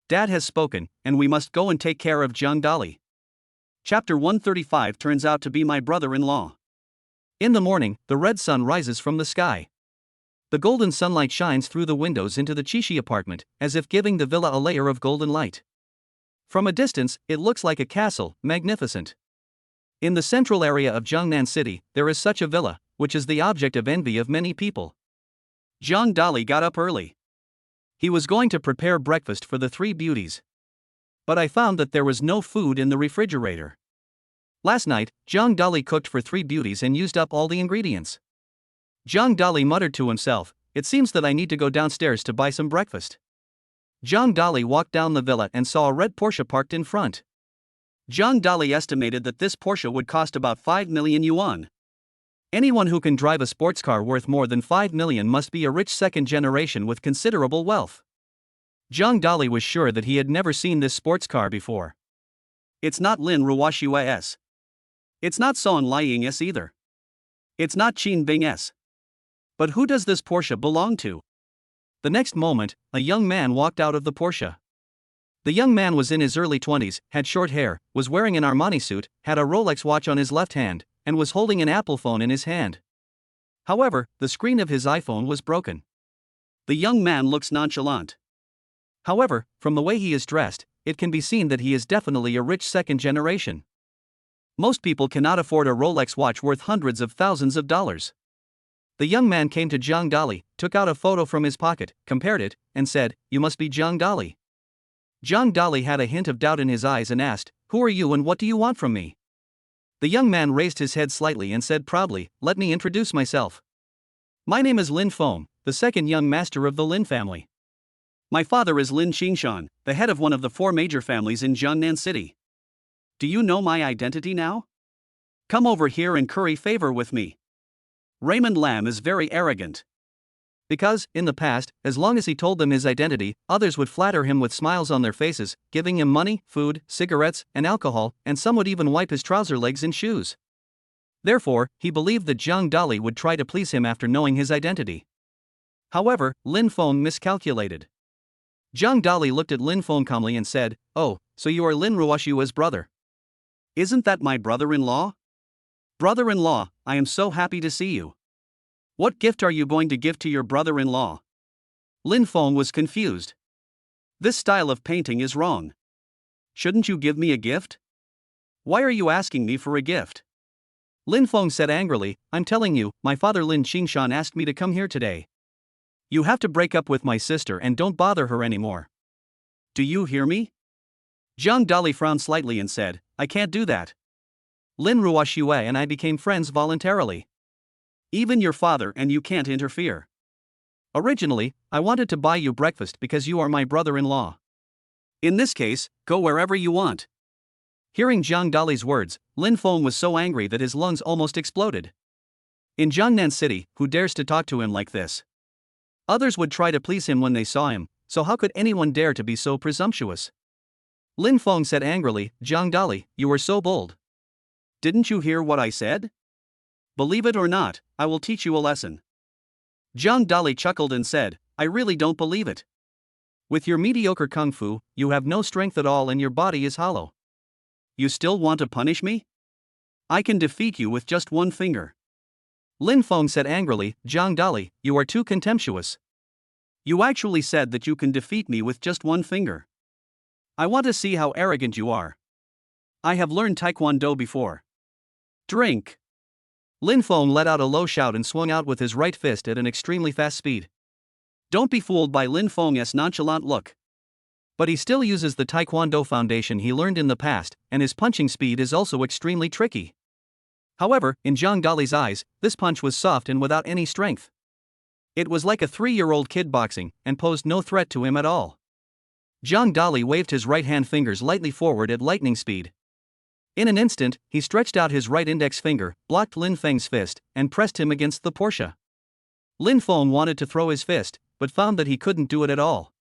Dad has spoken, and we must go and take care of Jiang Dali. Chapter 135 turns out to be my brother-in-law. In the morning, the red sun rises from the sky. The golden sunlight shines through the windows into the Qixi apartment, as if giving the villa a layer of golden light. From a distance, it looks like a castle, magnificent. In the central area of Jiangnan City, there is such a villa, which is the object of envy of many people. Zhang Dali got up early. He was going to prepare breakfast for the three beauties. But I found that there was no food in the refrigerator. Last night, Zhang Dali cooked for three beauties and used up all the ingredients. Zhang Dali muttered to himself, "It seems that I need to go downstairs to buy some breakfast." Zhang Dali walked down the villa and saw a red Porsche parked in front. Zhang Dali estimated that this Porsche would cost about 5 million yuan. Anyone who can drive a sports car worth more than 5 million must be a rich second generation with considerable wealth. Zhang Dali was sure that he had never seen this sports car before. It's not Lin Ruoxue S. It's not Son Liang S either. It's not Qin Bing S. But who does this Porsche belong to? The next moment, a young man walked out of the Porsche. The young man was in his early 20s, had short hair, was wearing an Armani suit, had a Rolex watch on his left hand, and was holding an Apple phone in his hand. However, the screen of his iPhone was broken. The young man looks nonchalant. However, from the way he is dressed, it can be seen that he is definitely a rich second generation. Most people cannot afford a Rolex watch worth hundreds of thousands of dollars. The young man came to Zhang Dali, took out a photo from his pocket, compared it, and said, "You must be Zhang Dali." Zhang Dali had a hint of doubt in his eyes and asked, "Who are you and what do you want from me?" The young man raised his head slightly and said proudly, "Let me introduce myself. My name is Lin Feng, the second young master of the Lin family. My father is Lin Qingshan, the head of one of the four major families in Jiangnan City. Do you know my identity now? Come over here and curry favor with me." Raymond Lam is very arrogant. Because, in the past, as long as he told them his identity, others would flatter him with smiles on their faces, giving him money, food, cigarettes, and alcohol, and some would even wipe his trouser legs and shoes. Therefore, he believed that Zhang Dali would try to please him after knowing his identity. However, Lin Feng miscalculated. Zhang Dali looked at Lin Feng calmly and said, "Oh, so you are Lin Ruoxue's brother? Isn't that my brother-in-law? Brother-in-law, I am so happy to see you. What gift are you going to give to your brother-in-law?" Lin Feng was confused. This style of painting is wrong. Shouldn't you give me a gift? Why are you asking me for a gift? Lin Feng said angrily, "I'm telling you, my father Lin Qingshan asked me to come here today. You have to break up with my sister and don't bother her anymore. Do you hear me?" Zhang Dali frowned slightly and said, "I can't do that. Lin Ruoxue and I became friends voluntarily. Even your father and you can't interfere. Originally, I wanted to buy you breakfast because you are my brother-in-law. In this case, go wherever you want." Hearing Zhang Dali's words, Lin Feng was so angry that his lungs almost exploded. In Jiangnan City, who dares to talk to him like this? Others would try to please him when they saw him, so how could anyone dare to be so presumptuous? Lin Feng said angrily, "Zhang Dali, you are so bold. Didn't you hear what I said? Believe it or not, I will teach you a lesson." Zhang Dali chuckled and said, "I really don't believe it. With your mediocre kung fu, you have no strength at all and your body is hollow. You still want to punish me? I can defeat you with just one finger." Lin Feng said angrily, "Zhang Dali, you are too contemptuous. You actually said that you can defeat me with just one finger. I want to see how arrogant you are. I have learned Taekwondo before. Drink." Lin Feng let out a low shout and swung out with his right fist at an extremely fast speed. Don't be fooled by Lin Feng's nonchalant look. But he still uses the Taekwondo foundation he learned in the past, and his punching speed is also extremely tricky. However, in Zhang Dali's eyes, this punch was soft and without any strength. It was like a 3-year-old kid boxing, and posed no threat to him at all. Zhang Dali waved his right hand fingers lightly forward at lightning speed. In an instant, he stretched out his right index finger, blocked Lin Feng's fist, and pressed him against the Porsche. Lin Feng wanted to throw his fist, but found that he couldn't do it at all.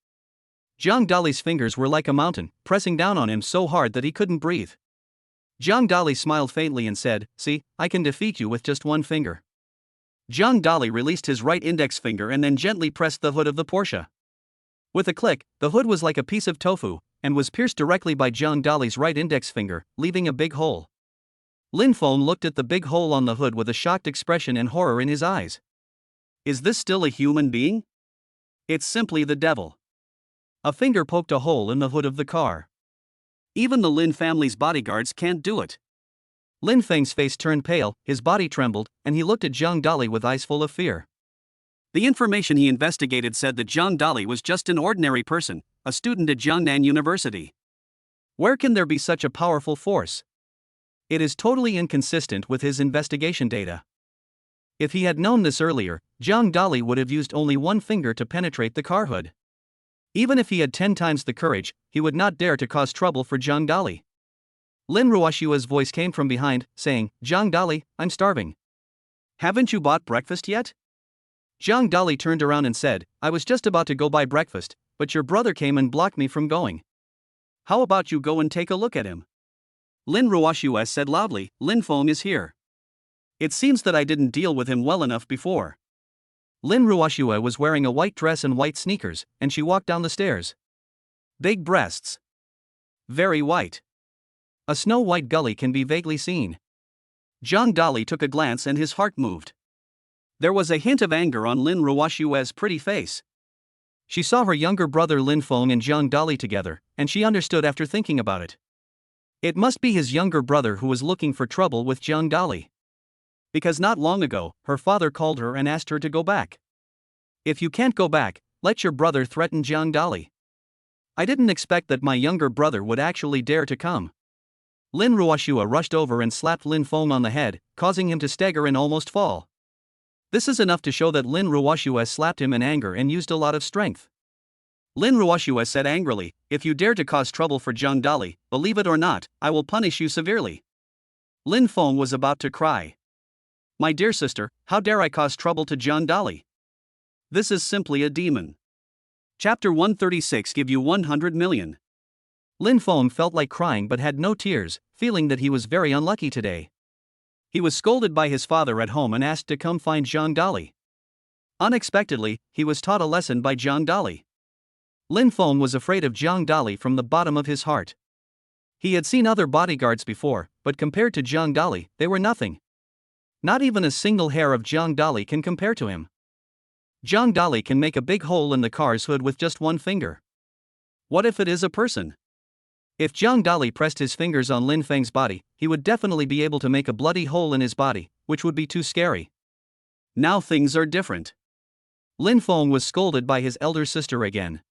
Zhang Dali's fingers were like a mountain, pressing down on him so hard that he couldn't breathe. Zhang Dali smiled faintly and said, "See, I can defeat you with just one finger." Zhang Dali released his right index finger and then gently pressed the hood of the Porsche. With a click, the hood was like a piece of tofu, and was pierced directly by Zhang Dali's right index finger, leaving a big hole. Lin Feng looked at the big hole on the hood with a shocked expression and horror in his eyes. Is this still a human being? It's simply the devil. A finger poked a hole in the hood of the car. Even the Lin family's bodyguards can't do it. Lin Feng's face turned pale, his body trembled, and he looked at Zhang Dali with eyes full of fear. The information he investigated said that Zhang Dali was just an ordinary person, a student at Jiangnan University. Where can there be such a powerful force? It is totally inconsistent with his investigation data. If he had known this earlier, Zhang Dali would have used only one finger to penetrate the car hood. Even if he had 10 times the courage, he would not dare to cause trouble for Zhang Dali. Lin Ruoshua's voice came from behind, saying, "Zhang Dali, I'm starving. Haven't you bought breakfast yet?" Zhang Dali turned around and said, "I was just about to go buy breakfast, but your brother came and blocked me from going. How about you go and take a look at him?" Lin Ruoshua said loudly, "Lin Feng is here. It seems that I didn't deal with him well enough before." Lin Ruoshua was wearing a white dress and white sneakers, and she walked down the stairs. Big breasts. Very white. A snow-white gully can be vaguely seen. Zhang Dali took a glance and his heart moved. There was a hint of anger on Lin Ruoshua's pretty face. She saw her younger brother Lin Feng and Zhang Dali together, and she understood after thinking about it. It must be his younger brother who was looking for trouble with Zhang Dali. Because not long ago, her father called her and asked her to go back. If you can't go back, let your brother threaten Zhang Dali. I didn't expect that my younger brother would actually dare to come. Lin Ruoshua rushed over and slapped Lin Feng on the head, causing him to stagger and almost fall. This is enough to show that Lin Ruoshua slapped him in anger and used a lot of strength. Lin Ruoshua said angrily, "If you dare to cause trouble for Zhang Dali, believe it or not, I will punish you severely." Lin Feng was about to cry. "My dear sister, how dare I cause trouble to Zhang Dali? This is simply a demon." Chapter 136 Give you 100 million. Lin Feng felt like crying but had no tears, feeling that he was very unlucky today. He was scolded by his father at home and asked to come find Zhang Dali. Unexpectedly, he was taught a lesson by Zhang Dali. Lin Feng was afraid of Zhang Dali from the bottom of his heart. He had seen other bodyguards before, but compared to Zhang Dali, they were nothing. Not even a single hair of Zhang Dali can compare to him. Zhang Dali can make a big hole in the car's hood with just one finger. What if it is a person? If Zhang Dali pressed his fingers on Lin Feng's body, he would definitely be able to make a bloody hole in his body, which would be too scary. Now things are different. Lin Feng was scolded by his elder sister again.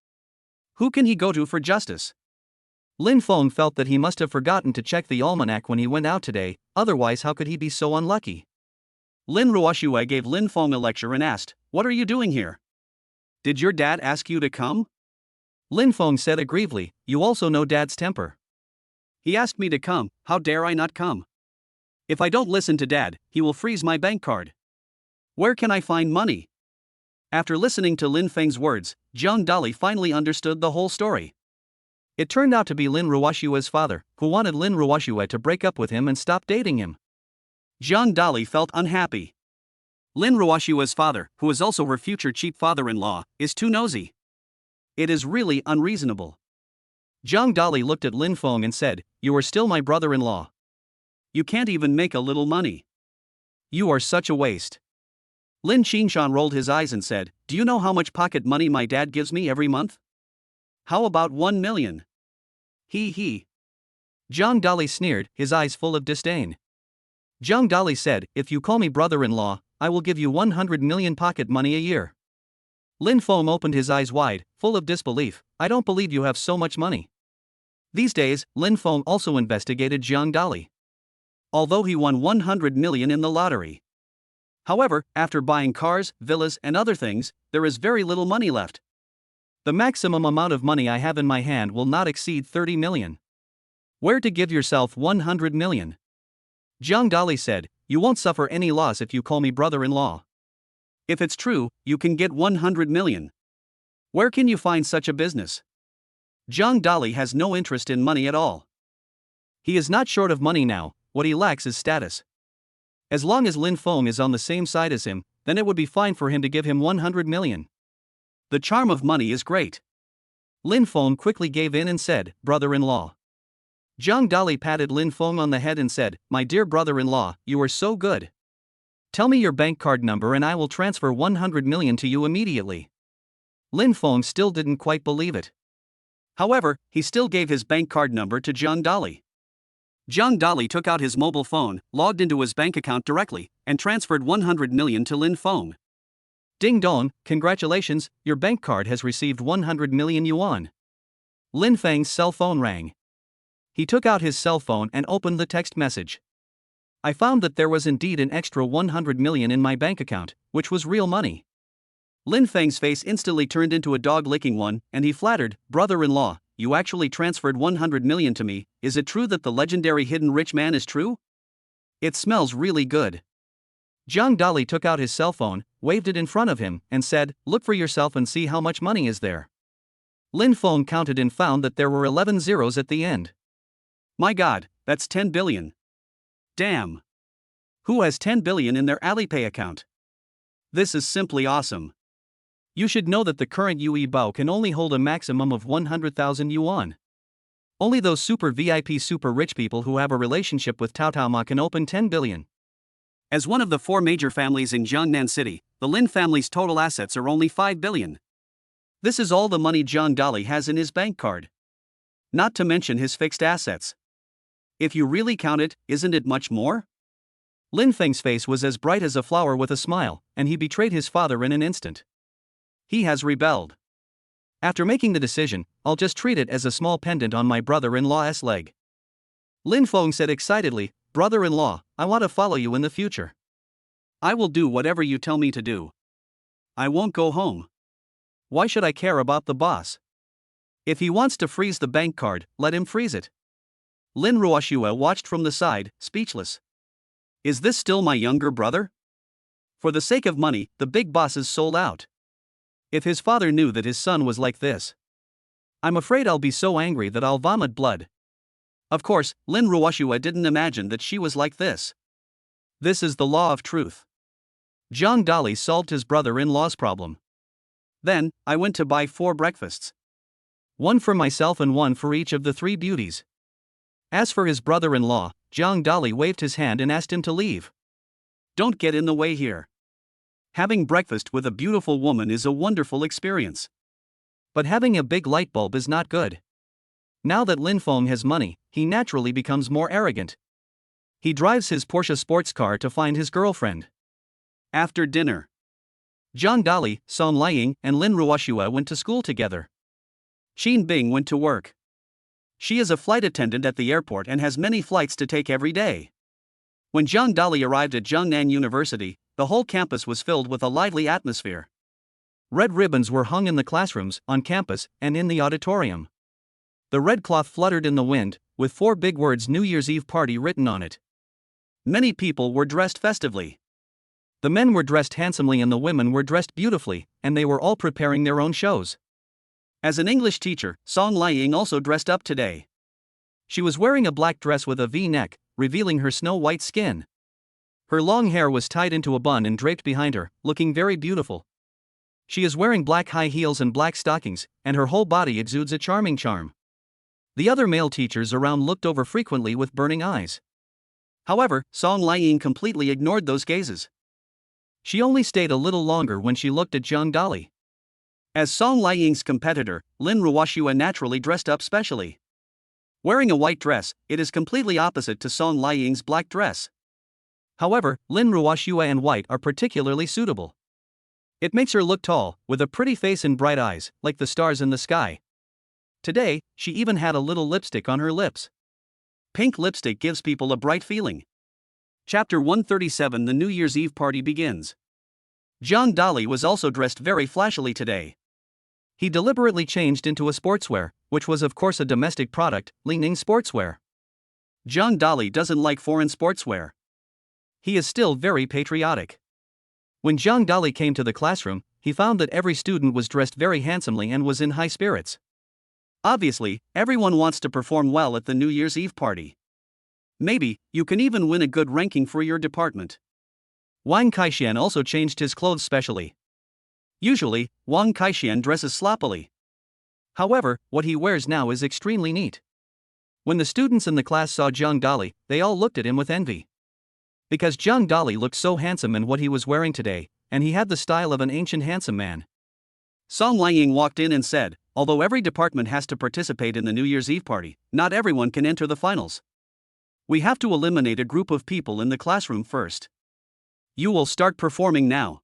Who can he go to for justice? Lin Feng felt that he must have forgotten to check the almanac when he went out today, otherwise how could he be so unlucky? Lin Ruoshua gave Lin Feng a lecture and asked, "What are you doing here? Did your dad ask you to come?" Lin Feng said aggrievely, "You also know Dad's temper. He asked me to come, how dare I not come? If I don't listen to Dad, he will freeze my bank card. Where can I find money?" After listening to Lin Feng's words, Zhang Dali finally understood the whole story. It turned out to be Lin Ruoshua's father, who wanted Lin Ruoshua to break up with him and stop dating him. Zhang Dali felt unhappy. Lin Ruoshua's father, who is also her future cheap father-in-law, is too nosy. It is really unreasonable. Zhang Dali looked at Lin Feng and said, "You are still my brother-in-law. You can't even make a little money. You are such a waste." Lin Qingshan rolled his eyes and said, "Do you know how much pocket money my dad gives me every month? How about 1 million? He. Zhang Dali sneered, his eyes full of disdain. Zhang Dali said, "If you call me brother-in-law, I will give you 100 million pocket money a year." Lin Feng opened his eyes wide, full of disbelief. "I don't believe you have so much money." These days, Lin Feng also investigated Zhang Dali. Although he won 100 million in the lottery. However, after buying cars, villas, and other things, there is very little money left. The maximum amount of money I have in my hand will not exceed 30 million. Where to give yourself 100 million? Zhang Dali said, "You won't suffer any loss if you call me brother-in-law. If it's true, you can get 100 million. Where can you find such a business?" Zhang Dali has no interest in money at all. He is not short of money now, what he lacks is status. As long as Lin Feng is on the same side as him, then it would be fine for him to give him 100 million. The charm of money is great. Lin Feng quickly gave in and said, "Brother-in-law." Zhang Dali patted Lin Feng on the head and said, "My dear brother-in-law, you are so good. Tell me your bank card number and I will transfer 100 million to you immediately." Lin Feng still didn't quite believe it. However, he still gave his bank card number to John Dolly. John Dolly took out his mobile phone, logged into his bank account directly, and transferred 100 million to Lin Feng. Ding dong, congratulations, your bank card has received 100 million yuan. Lin Feng's cell phone rang. He took out his cell phone and opened the text message. I found that there was indeed an extra 100 million in my bank account, which was real money. Lin Feng's face instantly turned into a dog-licking one, and he flattered, brother-in-law, you actually transferred 100 million to me. Is it true that the legendary hidden rich man is true? It smells really good. Zhang Dali took out his cell phone, waved it in front of him, and said, look for yourself and see how much money is there. Lin Feng counted and found that there were 11 zeros at the end. My god, that's 10 billion. Damn. Who has 10 billion in their Alipay account? This is simply awesome. You should know that the current Yue Bao can only hold a maximum of 100,000 yuan. Only those super VIP super rich people who have a relationship with Tao Tao Ma can open 10 billion. As one of the 4 major families in Jiangnan City, the Lin family's total assets are only 5 billion. This is all the money Zhang Dali has in his bank card. Not to mention his fixed assets. If you really count it, isn't it much more? Lin Feng's face was as bright as a flower with a smile, and he betrayed his father in an instant. He has rebelled. After making the decision, I'll just treat it as a small pendant on my brother-in-law's leg. Lin Feng said excitedly, brother-in-law, I want to follow you in the future. I will do whatever you tell me to do. I won't go home. Why should I care about the boss? If he wants to freeze the bank card, let him freeze it. Lin Ruoxue watched from the side, speechless. Is this still my younger brother? For the sake of money, the big boss is sold out. If his father knew that his son was like this, I'm afraid I'll be so angry that I'll vomit blood. Of course, Lin Ruoxue didn't imagine that she was like this. This is the law of truth. Zhang Dali solved his brother-in-law's problem. Then, I went to buy 4 breakfasts. One for myself and one for each of the 3 beauties. As for his brother-in-law, Zhang Dali waved his hand and asked him to leave. Don't get in the way here. Having breakfast with a beautiful woman is a wonderful experience. But having a big light bulb is not good. Now that Lin Feng has money, he naturally becomes more arrogant. He drives his Porsche sports car to find his girlfriend. After dinner, Zhang Dali, Song Liying, and Lin Ruoxue went to school together. Xin Bing went to work. She is a flight attendant at the airport and has many flights to take every day. When Zhang Dali arrived at Jiangnan University, the whole campus was filled with a lively atmosphere. Red ribbons were hung in the classrooms, on campus, and in the auditorium. The red cloth fluttered in the wind, with 4 big words New Year's Eve party written on it. Many people were dressed festively. The men were dressed handsomely and the women were dressed beautifully, and they were all preparing their own shows. As an English teacher, Song Liying also dressed up today. She was wearing a black dress with a V-neck, revealing her snow-white skin. Her long hair was tied into a bun and draped behind her, looking very beautiful. She is wearing black high heels and black stockings, and her whole body exudes a charming charm. The other male teachers around looked over frequently with burning eyes. However, Song Liying completely ignored those gazes. She only stayed a little longer when she looked at Zhang Dali. As Song Liying's competitor, Lin Ruoxue naturally dressed up specially. Wearing a white dress, it is completely opposite to Song Liying's black dress. However, Lin Ruoxue and white are particularly suitable. It makes her look tall, with a pretty face and bright eyes, like the stars in the sky. Today, she even had a little lipstick on her lips. Pink lipstick gives people a bright feeling. Chapter 137 The New Year's Eve party begins. Zhang Dali was also dressed very flashily today. He deliberately changed into a sportswear, which was of course a domestic product, Li-Ning sportswear. Zhang Dali doesn't like foreign sportswear. He is still very patriotic. When Zhang Dali came to the classroom, he found that every student was dressed very handsomely and was in high spirits. Obviously, everyone wants to perform well at the New Year's Eve party. Maybe, you can even win a good ranking for your department. Wang Kaixian also changed his clothes specially. Usually, Wang Kaixian dresses sloppily. However, what he wears now is extremely neat. When the students in the class saw Zhang Dali, they all looked at him with envy. Because Zhang Dali looked so handsome in what he was wearing today, and he had the style of an ancient handsome man. Song Liang walked in and said, although every department has to participate in the New Year's Eve party, not everyone can enter the finals. We have to eliminate a group of people in the classroom first. You will start performing now.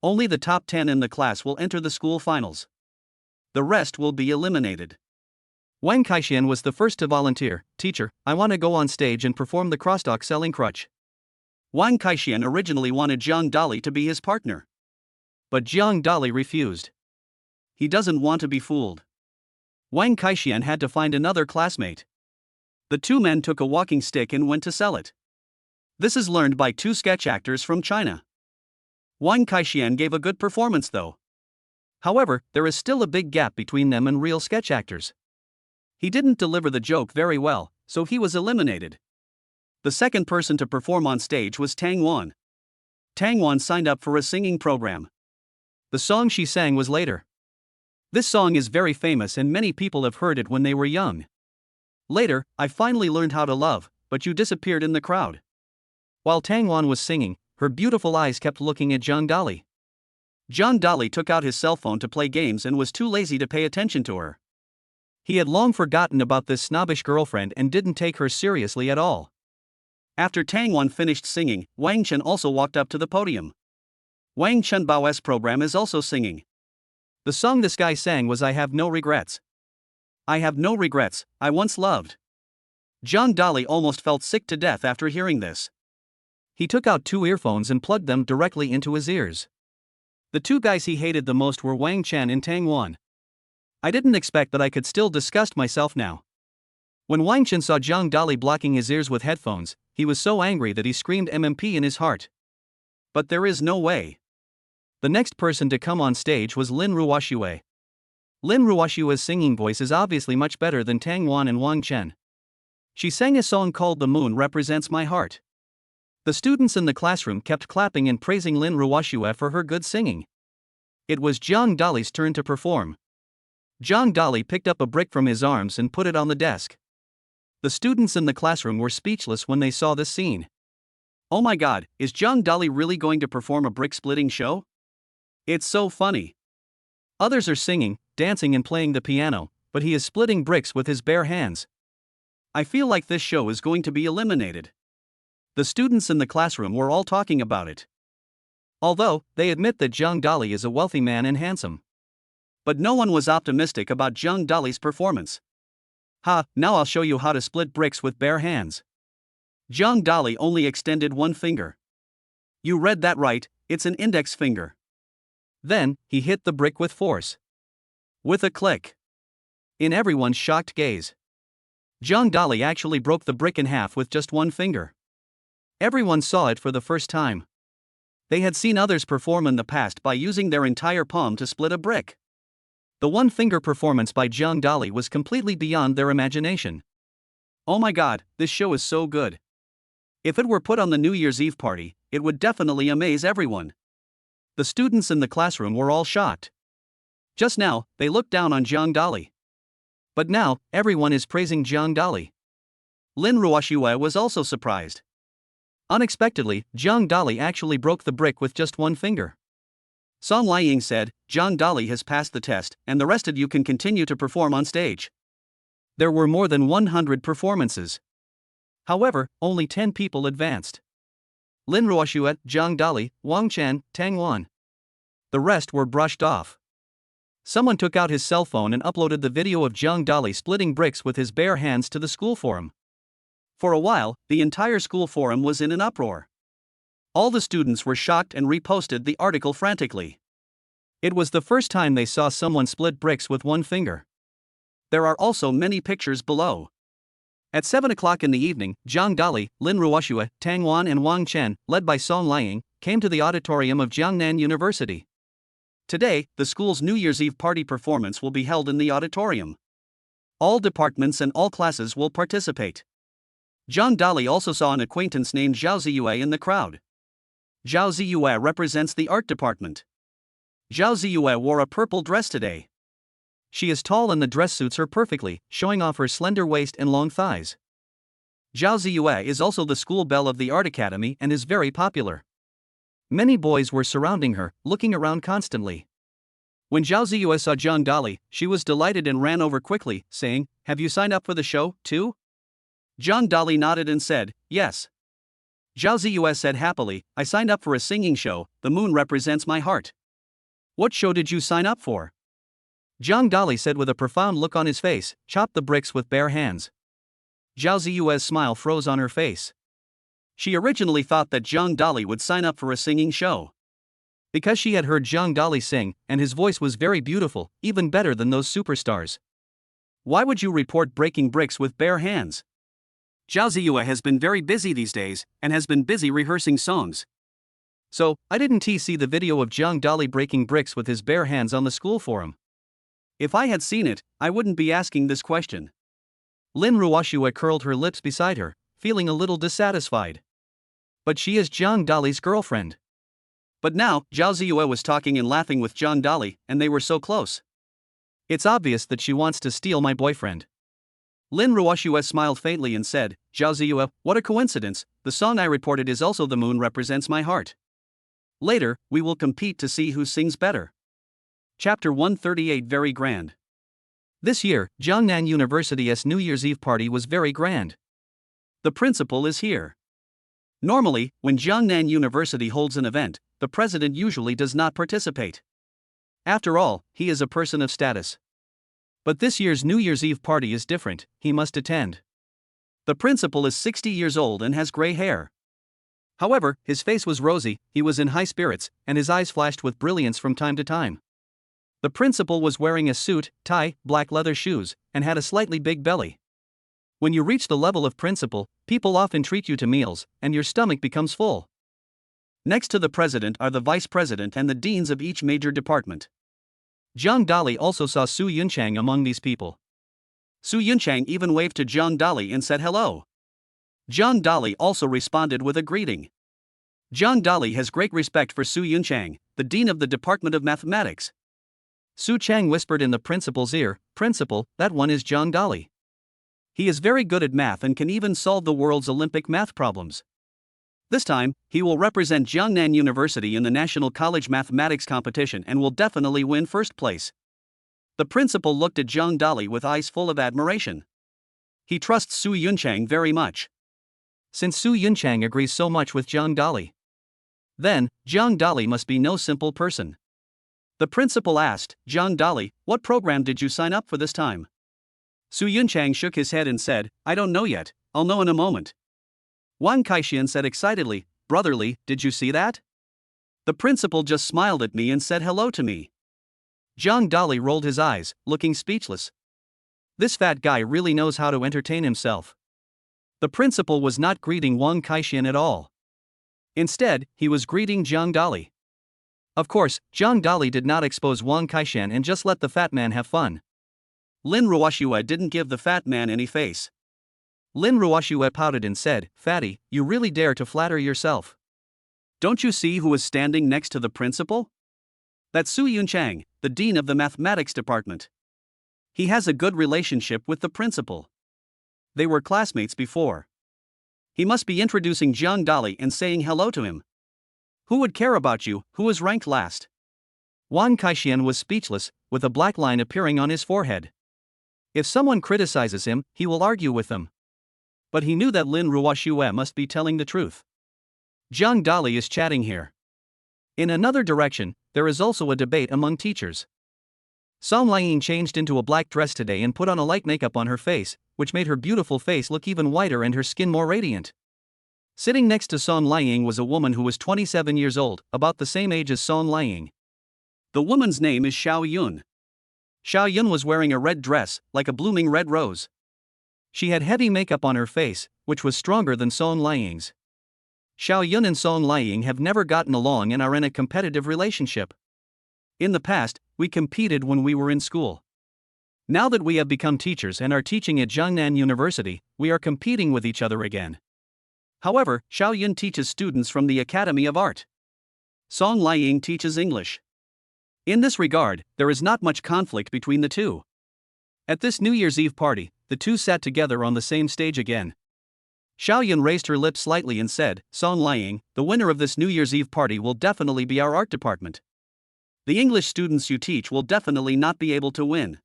Only the top 10 in the class will enter the school finals. The rest will be eliminated. Wang Kaixian was the first to volunteer. Teacher, I want to go on stage and perform the crosstalk selling crutch. Wang Kaixian originally wanted Zhang Dali to be his partner. But Zhang Dali refused. He doesn't want to be fooled. Wang Kaixian had to find another classmate. The two men took a walking stick and went to sell it. This is learned by two sketch actors from China. Wang Kaixian gave a good performance though. However, there is still a big gap between them and real sketch actors. He didn't deliver the joke very well, so he was eliminated. The second person to perform on stage was Tang Wan. Tang Wan signed up for a singing program. The song she sang was Later. This song is very famous and many people have heard it when they were young. Later, I finally learned how to love, but you disappeared in the crowd. While Tang Wan was singing, her beautiful eyes kept looking at Zhang Dali. Zhang Dali took out his cell phone to play games and was too lazy to pay attention to her. He had long forgotten about this snobbish girlfriend and didn't take her seriously at all. After Tang Wan finished singing, Wang Chen also walked up to the podium. Wang Chen Bao's program is also singing. The song this guy sang was I Have No Regrets. I have no regrets, I once loved. Zhang Dali almost felt sick to death after hearing this. He took out two earphones and plugged them directly into his ears. The two guys he hated the most were Wang Chen and Tang Wan. I didn't expect that I could still disgust myself now. When Wang Chen saw Zhang Dali blocking his ears with headphones, he was so angry that he screamed MMP in his heart. But there is no way. The next person to come on stage was Lin Ruoxue. Lin Ruoxue's singing voice is obviously much better than Tang Wan and Wang Chen. She sang a song called The Moon Represents My Heart. The students in the classroom kept clapping and praising Lin Ruoxue for her good singing. It was Zhang Dali's turn to perform. Zhang Dali picked up a brick from his arms and put it on the desk. The students in the classroom were speechless when they saw this scene. Oh my god, is Zhang Dali really going to perform a brick-splitting show? It's so funny. Others are singing, dancing and playing the piano, but he is splitting bricks with his bare hands. I feel like this show is going to be eliminated. The students in the classroom were all talking about it. Although, they admit that Zhang Dali is a wealthy man and handsome. But no one was optimistic about Zhang Dali's performance. Now I'll show you how to split bricks with bare hands. Zhang Dali only extended one finger. You read that right, it's an index finger. Then, he hit the brick with force. With a click. In everyone's shocked gaze. Zhang Dali actually broke the brick in half with just one finger. Everyone saw it for the first time. They had seen others perform in the past by using their entire palm to split a brick. The one-finger performance by Zhang Dali was completely beyond their imagination. Oh my god, this show is so good. If it were put on the New Year's Eve party, it would definitely amaze everyone. The students in the classroom were all shocked. Just now, they looked down on Zhang Dali. But now, everyone is praising Zhang Dali. Lin Ruoxue was also surprised. Unexpectedly, Zhang Dali actually broke the brick with just one finger. Song Liang said, Zhang Dali has passed the test, and the rest of you can continue to perform on stage. There were more than 100 performances. However, only 10 people advanced. Lin Ruoxue, Zhang Dali, Wang Chen, Tang Wan. The rest were brushed off. Someone took out his cell phone and uploaded the video of Zhang Dali splitting bricks with his bare hands to the school forum. For a while, the entire school forum was in an uproar. All the students were shocked and reposted the article frantically. It was the first time they saw someone split bricks with one finger. There are also many pictures below. At 7 o'clock in the evening, Zhang Dali, Lin Ruoxue, Tang Wan and Wang Chen, led by Song Liang, came to the auditorium of Jiangnan University. Today, the school's New Year's Eve party performance will be held in the auditorium. All departments and all classes will participate. Zhang Dali also saw an acquaintance named Zhao Ziyue in the crowd. Zhao Ziyue represents the art department. Zhao Ziyue wore a purple dress today. She is tall and the dress suits her perfectly, showing off her slender waist and long thighs. Zhao Ziyue is also the school belle of the art academy and is very popular. Many boys were surrounding her, looking around constantly. When Zhao Ziyue saw Zhang Dali, she was delighted and ran over quickly, saying, "Have you signed up for the show, too?" Zhang Dali nodded and said, "Yes." Zhao Ziyue said happily, "I signed up for a singing show, The Moon Represents My Heart." "What show did you sign up for?" Zhang Dali said with a profound look on his face, "Chop the bricks with bare hands." Zhao Ziyue's smile froze on her face. She originally thought that Zhang Dali would sign up for a singing show. Because she had heard Zhang Dali sing, and his voice was very beautiful, even better than those superstars. Why would you report breaking bricks with bare hands? Zhao Ziyue has been very busy these days, and has been busy rehearsing songs. So, I didn't see the video of Zhang Dali breaking bricks with his bare hands on the school forum. If I had seen it, I wouldn't be asking this question. Lin Ruoxue curled her lips beside her, feeling a little dissatisfied. But she is Zhang Dali's girlfriend. But now, Zhao Ziyue was talking and laughing with Zhang Dali, and they were so close. It's obvious that she wants to steal my boyfriend. Lin Ruoxue smiled faintly and said, "Zhao Ziyue, what a coincidence, the song I reported is also The Moon Represents My Heart. Later, we will compete to see who sings better." Chapter 138 Very Grand. This year, Jiangnan University's New Year's Eve party was very grand. The principal is here. Normally, when Jiangnan University holds an event, the president usually does not participate. After all, he is a person of status. But this year's New Year's Eve party is different, he must attend. The principal is 60 years old and has gray hair. However, his face was rosy, he was in high spirits, and his eyes flashed with brilliance from time to time. The principal was wearing a suit, tie, black leather shoes, and had a slightly big belly. When you reach the level of principal, people often treat you to meals, and your stomach becomes full. Next to the president are the vice president and the deans of each major department. Zhang Dali also saw Su Yunchang among these people. Su Yunchang even waved to Zhang Dali and said hello. Zhang Dali also responded with a greeting. Zhang Dali has great respect for Su Yunchang, the dean of the Department of Mathematics. Su Chang whispered in the principal's ear, "Principal, that one is Zhang Dali. He is very good at math and can even solve the world's Olympic math problems. This time, he will represent Jiangnan University in the National College Mathematics competition and will definitely win first place." The principal looked at Zhang Dali with eyes full of admiration. He trusts Su Yunchang very much. Since Su Yunchang agrees so much with Zhang Dali, then, Zhang Dali must be no simple person. The principal asked, "Zhang Dali, what program did you sign up for this time?" Su Yunchang shook his head and said, "I don't know yet, I'll know in a moment." Wang Kaixian said excitedly, "Brotherly, did you see that? The principal just smiled at me and said hello to me." Zhang Dali rolled his eyes, looking speechless. This fat guy really knows how to entertain himself. The principal was not greeting Wang Kaixian at all. Instead, he was greeting Zhang Dali. Of course, Zhang Dali did not expose Wang Kaixian and just let the fat man have fun. Lin Ruoxue didn't give the fat man any face. Lin Ruoxue pouted and said, "Fatty, you really dare to flatter yourself. Don't you see who is standing next to the principal? That's Su Yunchang, the dean of the mathematics department. He has a good relationship with the principal. They were classmates before. He must be introducing Zhang Dali and saying hello to him. Who would care about you, who is ranked last?" Wang Kaixian was speechless, with a black line appearing on his forehead. If someone criticizes him, he will argue with them. But he knew that Lin Ruoxue must be telling the truth. Zhang Dali is chatting here. In another direction, there is also a debate among teachers. Song Liang changed into a black dress today and put on a light makeup on her face, which made her beautiful face look even whiter and her skin more radiant. Sitting next to Song Liang was a woman who was 27 years old, about the same age as Song Liang. The woman's name is Xiao Yun. Xiao Yun was wearing a red dress, like a blooming red rose. She had heavy makeup on her face, which was stronger than Song Liang's. Xiao Yun and Song Liang have never gotten along and are in a competitive relationship. In the past, we competed when we were in school. Now that we have become teachers and are teaching at Jiangnan University, we are competing with each other again. However, Xiao Yun teaches students from the Academy of Art. Song Liang teaches English. In this regard, there is not much conflict between the two. At this New Year's Eve party, the two sat together on the same stage again. Xiao Yun raised her lips slightly and said, "Song Liang, the winner of this New Year's Eve party will definitely be our art department. The English students you teach will definitely not be able to win.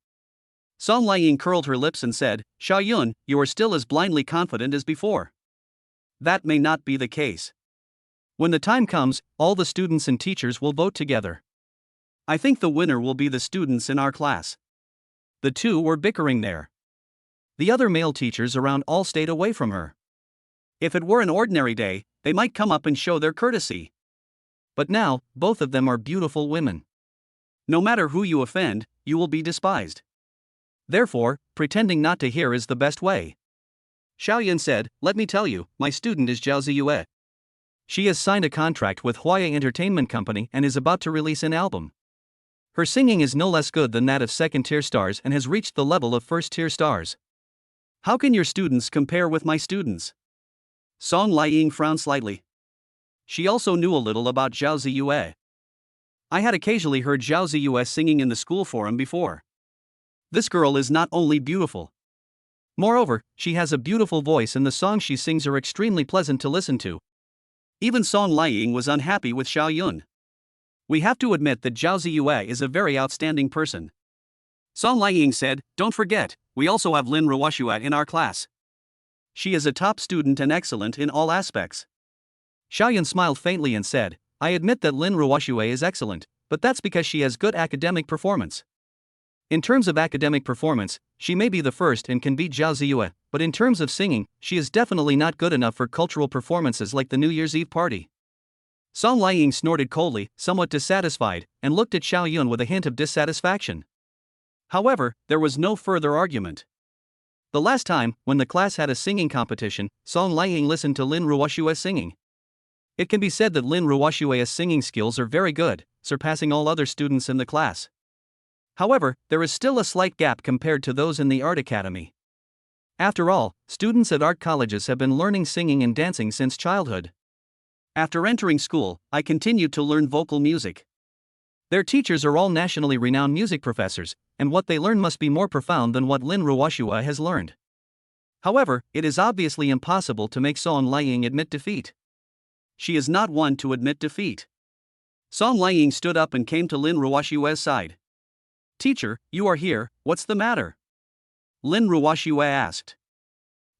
Song Liang curled her lips and said, Xiao Yun, you are still as blindly confident as before. That may not be the case. When the time comes, all the students and teachers will vote together. I think the winner will be the students in our class. The two were bickering there. The other male teachers around all stayed away from her. If it were an ordinary day, they might come up and show their courtesy. But now, both of them are beautiful women. No matter who you offend, you will be despised. Therefore, pretending not to hear is the best way. Xiao Yun said, let me tell you, my student is Zhao Ziyue. She has signed a contract with Huaya Entertainment Company and is about to release an album. Her singing is no less good than that of second-tier stars and has reached the level of first-tier stars. How can your students compare with my students? Song Liang frowned slightly. She also knew a little about Zhao Ziyue. I had occasionally heard Zhao Ziyue singing in the school forum before. This girl is not only beautiful. Moreover, she has a beautiful voice and the songs she sings are extremely pleasant to listen to. Even Song Liang was unhappy with Xiao Yun. We have to admit that Zhao Ziyue is a very outstanding person. Song Liang said, don't forget, we also have Lin Ruoxue in our class. She is a top student and excellent in all aspects. Xiao Yun smiled faintly and said, I admit that Lin Ruoxue is excellent, but that's because she has good academic performance. In terms of academic performance, she may be the first and can beat Zhao Ziyue, but in terms of singing, she is definitely not good enough for cultural performances like the New Year's Eve party. Song Liang snorted coldly, somewhat dissatisfied, and looked at Xiao Yun with a hint of dissatisfaction. However, there was no further argument. The last time, when the class had a singing competition, Song Liang listened to Lin Ruoxue singing. It can be said that Lin Ruoxue's singing skills are very good, surpassing all other students in the class. However, there is still a slight gap compared to those in the art academy. After all, students at art colleges have been learning singing and dancing since childhood. After entering school, I continued to learn vocal music. Their teachers are all nationally renowned music professors, and what they learn must be more profound than what Lin Ruoxue has learned. However, it is obviously impossible to make Song Liang admit defeat. She is not one to admit defeat. Song Liang stood up and came to Lin Ruoxue's side. Teacher, you are here, what's the matter? Lin Ruoxue asked.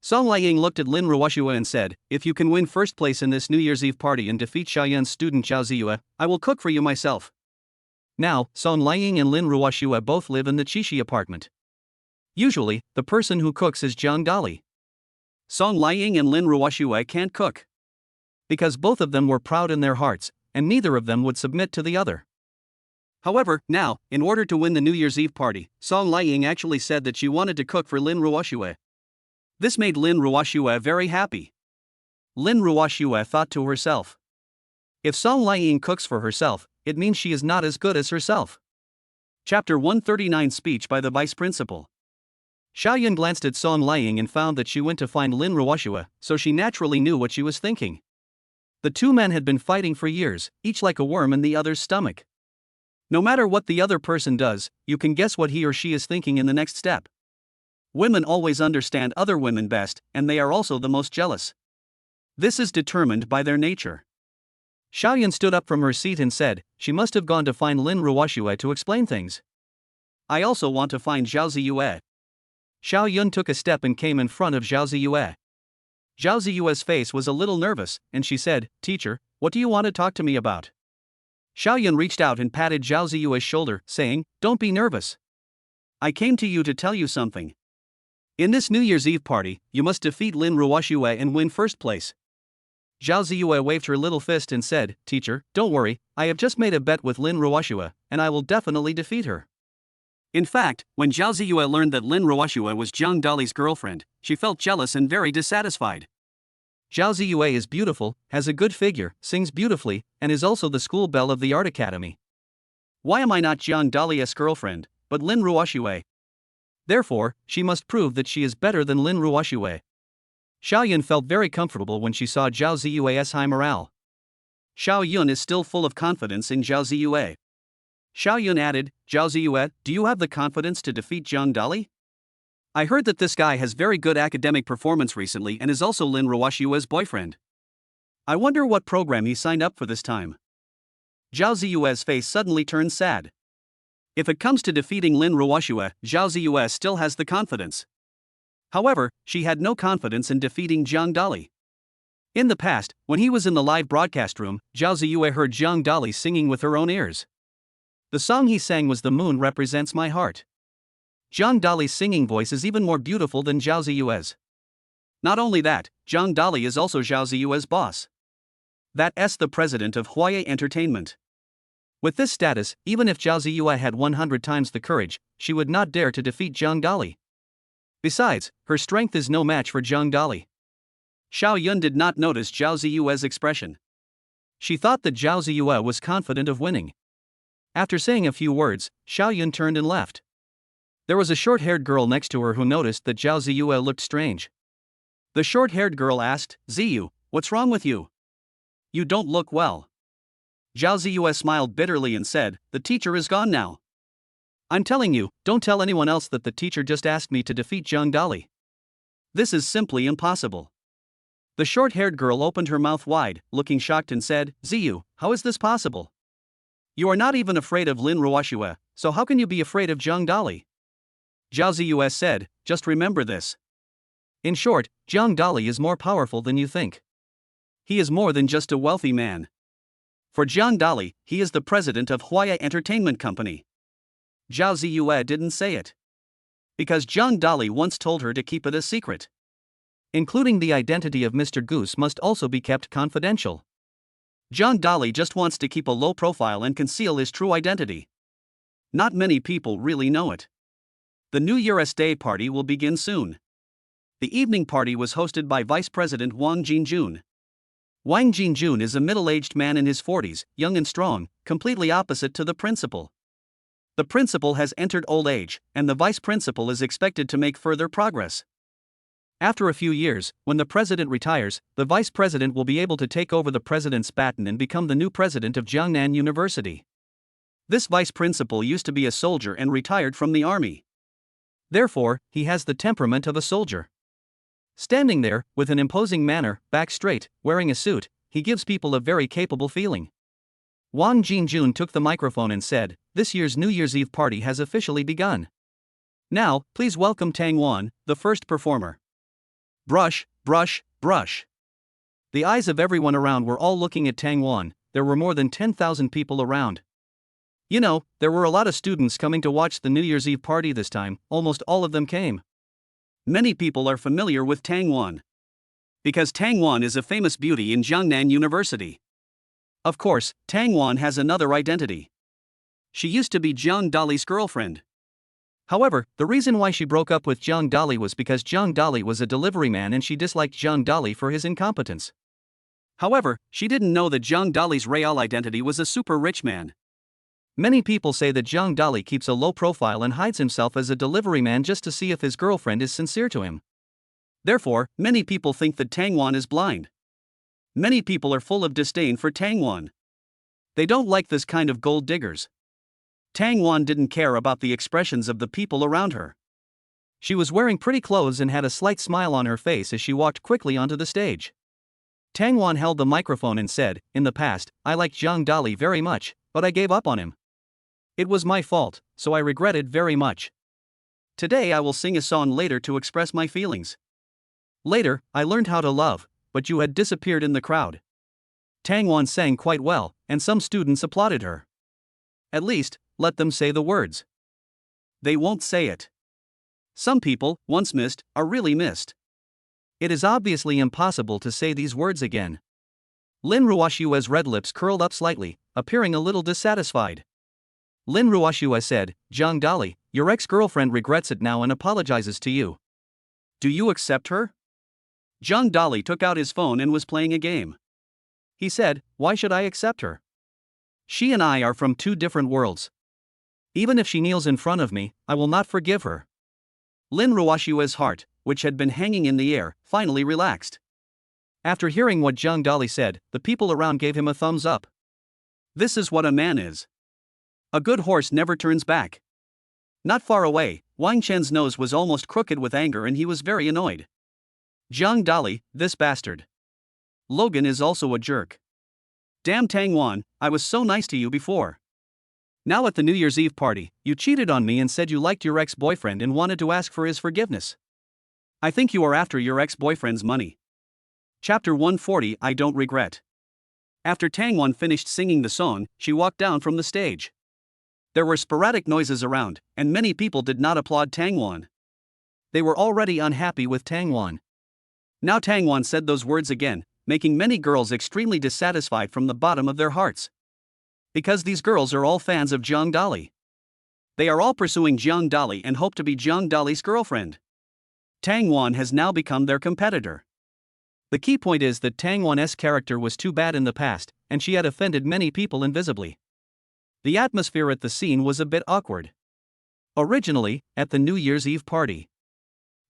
Song Liang looked at Lin Ruoxue and said, if you can win first place in this New Year's Eve party and defeat Xiao Yun's student Zhao Ziyue, I will cook for you myself. Now, Song Liang and Lin Ruoxue both live in the Chishi apartment. Usually, the person who cooks is Jiang Dali. Song Liang and Lin Ruoxue can't cook. Because both of them were proud in their hearts, and neither of them would submit to the other. However, now, in order to win the New Year's Eve party, Song Liang actually said that she wanted to cook for Lin Ruoxue. This made Lin Ruoxue very happy. Lin Ruoxue thought to herself. If Song Liang cooks for herself, it means she is not as good as herself. Chapter 139 Speech by the Vice Principal. Xiao Yun glanced at Song Liang and found that she went to find Lin Ruoxue, so she naturally knew what she was thinking. The two men had been fighting for years, each like a worm in the other's stomach. No matter what the other person does, you can guess what he or she is thinking in the next step. Women always understand other women best, and they are also the most jealous. This is determined by their nature. Xiao Yun stood up from her seat and said, she must have gone to find Lin Ruoxue to explain things. I also want to find Zhao Ziyue. Xiao Yun took a step and came in front of Zhao Ziyue. Zhao Ziyue's face was a little nervous, and she said, Teacher, what do you want to talk to me about? Xiao Yun reached out and patted Zhao Ziyue's shoulder, saying, don't be nervous. I came to you to tell you something. In this New Year's Eve party, you must defeat Lin Ruoxue and win first place. Zhao Ziyue waved her little fist and said, Teacher, don't worry, I have just made a bet with Lin Ruoxue, and I will definitely defeat her. In fact, when Zhao Ziyue learned that Lin Ruoxue was Jiang Dali's girlfriend, she felt jealous and very dissatisfied. Zhao Ziyue is beautiful, has a good figure, sings beautifully, and is also the school belle of the art academy. Why am I not Jiang Dali's girlfriend, but Lin Ruoxue? Therefore, she must prove that she is better than Lin Ruoxue. Xiao Yun felt very comfortable when she saw Zhao Ziyue's high morale. Xiao Yun is still full of confidence in Zhao Ziyue. Xiao Yun added, Zhao Ziyue, do you have the confidence to defeat Jiang Dali? I heard that this guy has very good academic performance recently and is also Lin Ruoxue's boyfriend. I wonder what program he signed up for this time. Zhao Ziyue's face suddenly turned sad. If it comes to defeating Lin Ruoxue, Zhao Ziyue still has the confidence. However, she had no confidence in defeating Zhang Dali. In the past, when he was in the live broadcast room, Zhao Ziyue heard Zhang Dali singing with her own ears. The song he sang was "The Moon Represents My Heart." Zhang Dali's singing voice is even more beautiful than Zhao Ziyue's. Not only that, Zhang Dali is also Zhao Ziyue's boss. That's the president of Huaye Entertainment. With this status, even if Zhao Ziyue had 100 times the courage, she would not dare to defeat Zhang Dali. Besides, her strength is no match for Zhang Dali. Xiao Yun did not notice Zhao Ziyue's expression. She thought that Zhao Ziyue was confident of winning. After saying a few words, Xiao Yun turned and left. There was a short-haired girl next to her who noticed that Zhao Ziyue looked strange. The short-haired girl asked, "Ziyu, what's wrong with you? You don't look well." Zhao Ziyue smiled bitterly and said, "The teacher is gone now. I'm telling you, don't tell anyone else that the teacher just asked me to defeat Zhang Dali. This is simply impossible." The short-haired girl opened her mouth wide, looking shocked and said, "Ziyu, how is this possible? You are not even afraid of Lin Ruoxue, so how can you be afraid of Zhang Dali?" Zhao Ziyue said, "Just remember this. In short, Zhang Dali is more powerful than you think. He is more than just a wealthy man. For Zhang Dali, he is the president of Huaye Entertainment Company." Zhao Ziyue didn't say it. Because Zhang Dali once told her to keep it a secret. Including the identity of Mr. Goose must also be kept confidential. Zhang Dali just wants to keep a low profile and conceal his true identity. Not many people really know it. The New Year's Day party will begin soon. The evening party was hosted by Vice President Wang Jinjun. Wang Jinjun is a middle-aged man in his 40s, young and strong, completely opposite to the principal. The principal has entered old age, and the vice principal is expected to make further progress. After a few years, when the president retires, the vice president will be able to take over the president's baton and become the new president of Jiangnan University. This vice principal used to be a soldier and retired from the army. Therefore, he has the temperament of a soldier. Standing there, with an imposing manner, back straight, wearing a suit, he gives people a very capable feeling. Wang Jinjun took the microphone and said, "This year's New Year's Eve party has officially begun. Now, please welcome Tang Wan, the first performer." Brush, brush, brush. The eyes of everyone around were all looking at Tang Wan. There were more than 10,000 people around. You know, there were a lot of students coming to watch the New Year's Eve party this time. Almost all of them came. Many people are familiar with Tang Wan. Because Tang Wan is a famous beauty in Jiangnan University. Of course, Tang Wan has another identity. She used to be Zhang Dali's girlfriend. However, the reason why she broke up with Zhang Dali was because Zhang Dali was a delivery man and she disliked Zhang Dali for his incompetence. However, she didn't know that Zhang Dali's real identity was a super rich man. Many people say that Zhang Dali keeps a low profile and hides himself as a delivery man just to see if his girlfriend is sincere to him. Therefore, many people think that Tang Wan is blind. Many people are full of disdain for Tang Wan. They don't like this kind of gold diggers. Tang Wan didn't care about the expressions of the people around her. She was wearing pretty clothes and had a slight smile on her face as she walked quickly onto the stage. Tang Wan held the microphone and said, "In the past, I liked Zhang Dali very much, but I gave up on him. It was my fault, so I regret it very much. Today I will sing a song later to express my feelings. Later, I learned how to love, but you had disappeared in the crowd." Tang Wan sang quite well, and some students applauded her. At least, let them say the words. They won't say it. Some people, once missed, are really missed. It is obviously impossible to say these words again. Lin Ruoxue's red lips curled up slightly, appearing a little dissatisfied. Lin Ruoxue said, "Zhang Dali, your ex-girlfriend regrets it now and apologizes to you. Do you accept her?" Zhang Dali took out his phone and was playing a game. He said, "Why should I accept her? She and I are from two different worlds. Even if she kneels in front of me, I will not forgive her." Lin Ruoxue's heart, which had been hanging in the air, finally relaxed. After hearing what Zhang Dali said, the people around gave him a thumbs up. This is what a man is. A good horse never turns back. Not far away, Wang Chen's nose was almost crooked with anger and he was very annoyed. Zhang Dali, this bastard. Logan is also a jerk. Damn Tang Wan, I was so nice to you before. Now at the New Year's Eve party, you cheated on me and said you liked your ex-boyfriend and wanted to ask for his forgiveness. I think you are after your ex-boyfriend's money. Chapter 140 I Don't Regret. After Tang Wan finished singing the song, she walked down from the stage. There were sporadic noises around, and many people did not applaud Tang Wan. They were already unhappy with Tang Wan. Now Tang Wan said those words again, making many girls extremely dissatisfied from the bottom of their hearts. Because these girls are all fans of Jiang Dali. They are all pursuing Jiang Dali and hope to be Jiang Dali's girlfriend. Tang Wan has now become their competitor. The key point is that Tang Wan's character was too bad in the past, and she had offended many people invisibly. The atmosphere at the scene was a bit awkward. Originally, at the New Year's Eve party,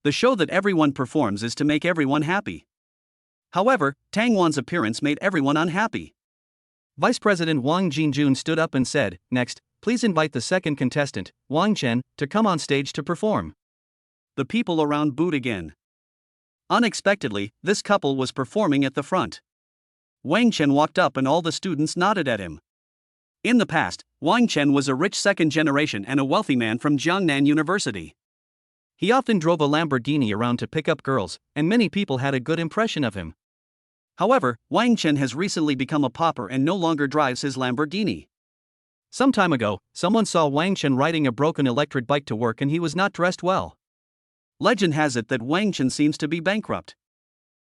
the show that everyone performs is to make everyone happy. However, Tang Wan's appearance made everyone unhappy. Vice President Wang Jinjun stood up and said, "Next, please invite the second contestant, Wang Chen, to come on stage to perform." The people around booed again. Unexpectedly, this couple was performing at the front. Wang Chen walked up and all the students nodded at him. In the past, Wang Chen was a rich second generation and a wealthy man from Jiangnan University. He often drove a Lamborghini around to pick up girls, and many people had a good impression of him. However, Wang Chen has recently become a pauper and no longer drives his Lamborghini. Some time ago, someone saw Wang Chen riding a broken electric bike to work and he was not dressed well. Legend has it that Wang Chen seems to be bankrupt.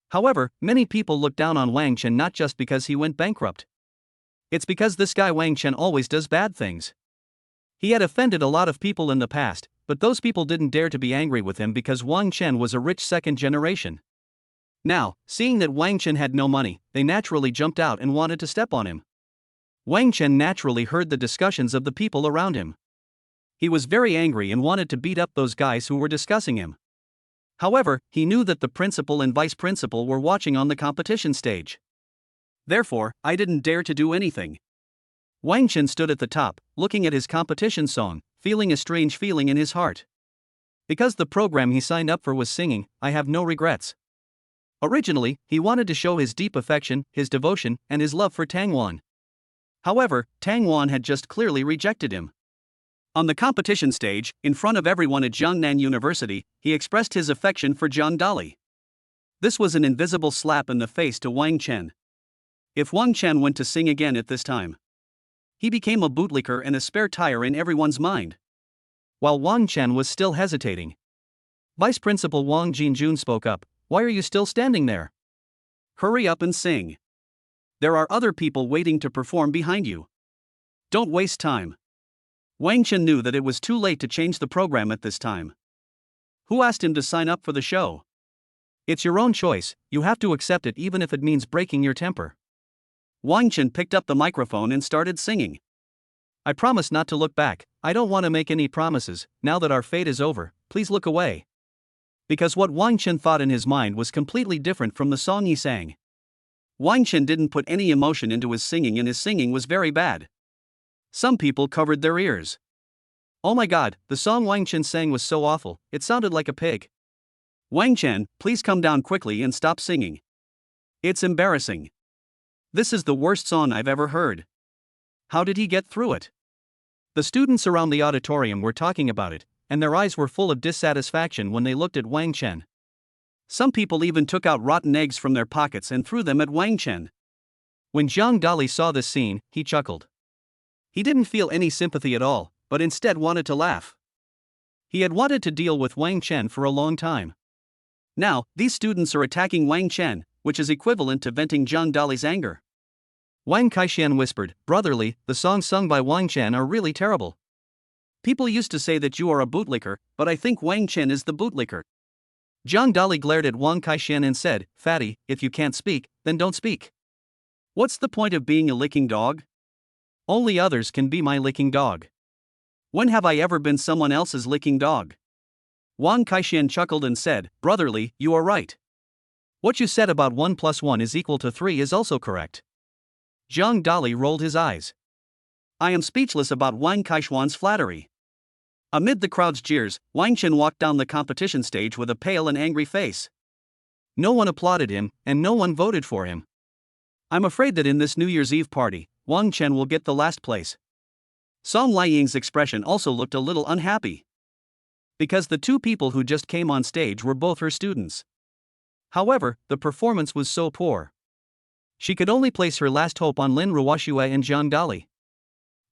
However, many people look down on Wang Chen not just because he went bankrupt. It's because this guy Wang Chen always does bad things. He had offended a lot of people in the past, but those people didn't dare to be angry with him because Wang Chen was a rich second generation. Now, seeing that Wang Chen had no money, they naturally jumped out and wanted to step on him. Wang Chen naturally heard the discussions of the people around him. He was very angry and wanted to beat up those guys who were discussing him. However, he knew that the principal and vice principal were watching on the competition stage. Therefore, I didn't dare to do anything. Wang Chen stood at the top, looking at his competition song, feeling a strange feeling in his heart. Because the program he signed up for was singing, I have no regrets. Originally, he wanted to show his deep affection, his devotion, and his love for Tang Wan. However, Tang Wan had just clearly rejected him. On the competition stage, in front of everyone at Jiangnan University, he expressed his affection for Jiang Dali. This was an invisible slap in the face to Wang Chen. If Wang Chen went to sing again at this time, he became a bootlicker and a spare tire in everyone's mind. While Wang Chen was still hesitating, Vice Principal Wang Jinjun spoke up, "Why are you still standing there? Hurry up and sing. There are other people waiting to perform behind you. Don't waste time." Wang Chen knew that it was too late to change the program at this time. Who asked him to sign up for the show? It's your own choice, you have to accept it even if it means breaking your temper. Wang Chen picked up the microphone and started singing. "I promise not to look back, I don't want to make any promises, now that our fate is over, please look away." Because what Wang Chen thought in his mind was completely different from the song he sang. Wang Chen didn't put any emotion into his singing and his singing was very bad. Some people covered their ears. Oh my god, the song Wang Chen sang was so awful, it sounded like a pig. Wang Chen, please come down quickly and stop singing. It's embarrassing. This is the worst song I've ever heard. How did he get through it? The students around the auditorium were talking about it, and their eyes were full of dissatisfaction when they looked at Wang Chen. Some people even took out rotten eggs from their pockets and threw them at Wang Chen. When Jiang Dali saw this scene, he chuckled. He didn't feel any sympathy at all, but instead wanted to laugh. He had wanted to deal with Wang Chen for a long time. Now, these students are attacking Wang Chen, which is equivalent to venting Jiang Dali's anger. Wang Kaixian whispered, "Brotherly, the songs sung by Wang Chen are really terrible. People used to say that you are a bootlicker, but I think Wang Chen is the bootlicker." Jiang Dali glared at Wang Kaixian and said, "Fatty, if you can't speak, then don't speak. What's the point of being a licking dog? Only others can be my licking dog. When have I ever been someone else's licking dog?" Wang Kaixian chuckled and said, "Brotherly, you are right. What you said about 1 + 1 is equal to 3 is also correct." Jiang Dali rolled his eyes. I am speechless about Wang Kaixian's flattery. Amid the crowd's jeers, Wang Chen walked down the competition stage with a pale and angry face. No one applauded him, and no one voted for him. I'm afraid that in this New Year's Eve party, Wang Chen will get the last place. Song Liying's expression also looked a little unhappy. Because the two people who just came on stage were both her students. However, the performance was so poor. She could only place her last hope on Lin Ruoxue and Zhang Dali.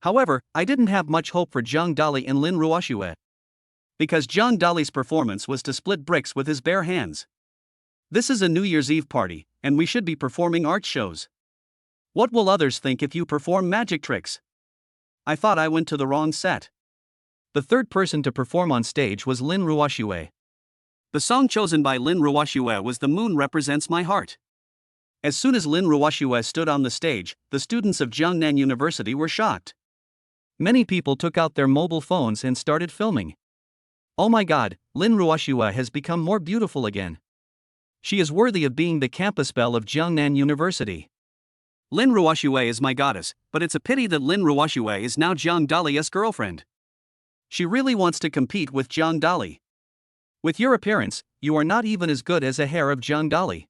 However, I didn't have much hope for Zhang Dali and Lin Ruoxue. Because Zhang Dali's performance was to split bricks with his bare hands. This is a New Year's Eve party, and we should be performing art shows. What will others think if you perform magic tricks? I thought I went to the wrong set. The third person to perform on stage was Lin Ruoxue. The song chosen by Lin Ruoxue was The Moon Represents My Heart. As soon as Lin Ruoxue stood on the stage, the students of Jiangnan University were shocked. Many people took out their mobile phones and started filming. Oh my god, Lin Ruoxue has become more beautiful again. She is worthy of being the campus belle of Jiangnan University. Lin Ruoxue is my goddess, but it's a pity that Lin Ruoxue is now Zhang Dali's girlfriend. She really wants to compete with Zhang Dali. With your appearance, you are not even as good as a hair of Zhang Dali.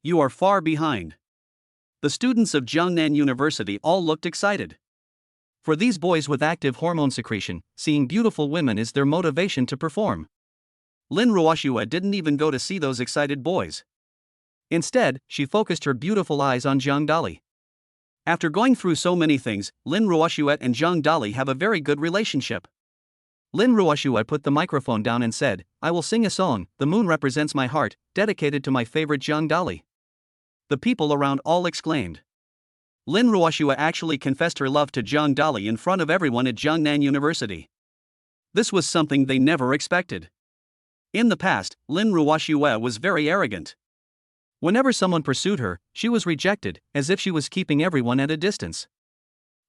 You are far behind. The students of Jiangnan University all looked excited. For these boys with active hormone secretion, seeing beautiful women is their motivation to perform. Lin Ruoxue didn't even go to see those excited boys. Instead, she focused her beautiful eyes on Zhang Dali. After going through so many things, Lin Ruoxue and Zhang Dali have a very good relationship. Lin Ruoxue put the microphone down and said, "I will sing a song, The Moon Represents My Heart, dedicated to my favorite Zhang Dali." The people around all exclaimed. Lin Ruoxue actually confessed her love to Zhang Dali in front of everyone at Jiangnan University. This was something they never expected. In the past, Lin Ruoxue was very arrogant. Whenever someone pursued her, she was rejected, as if she was keeping everyone at a distance.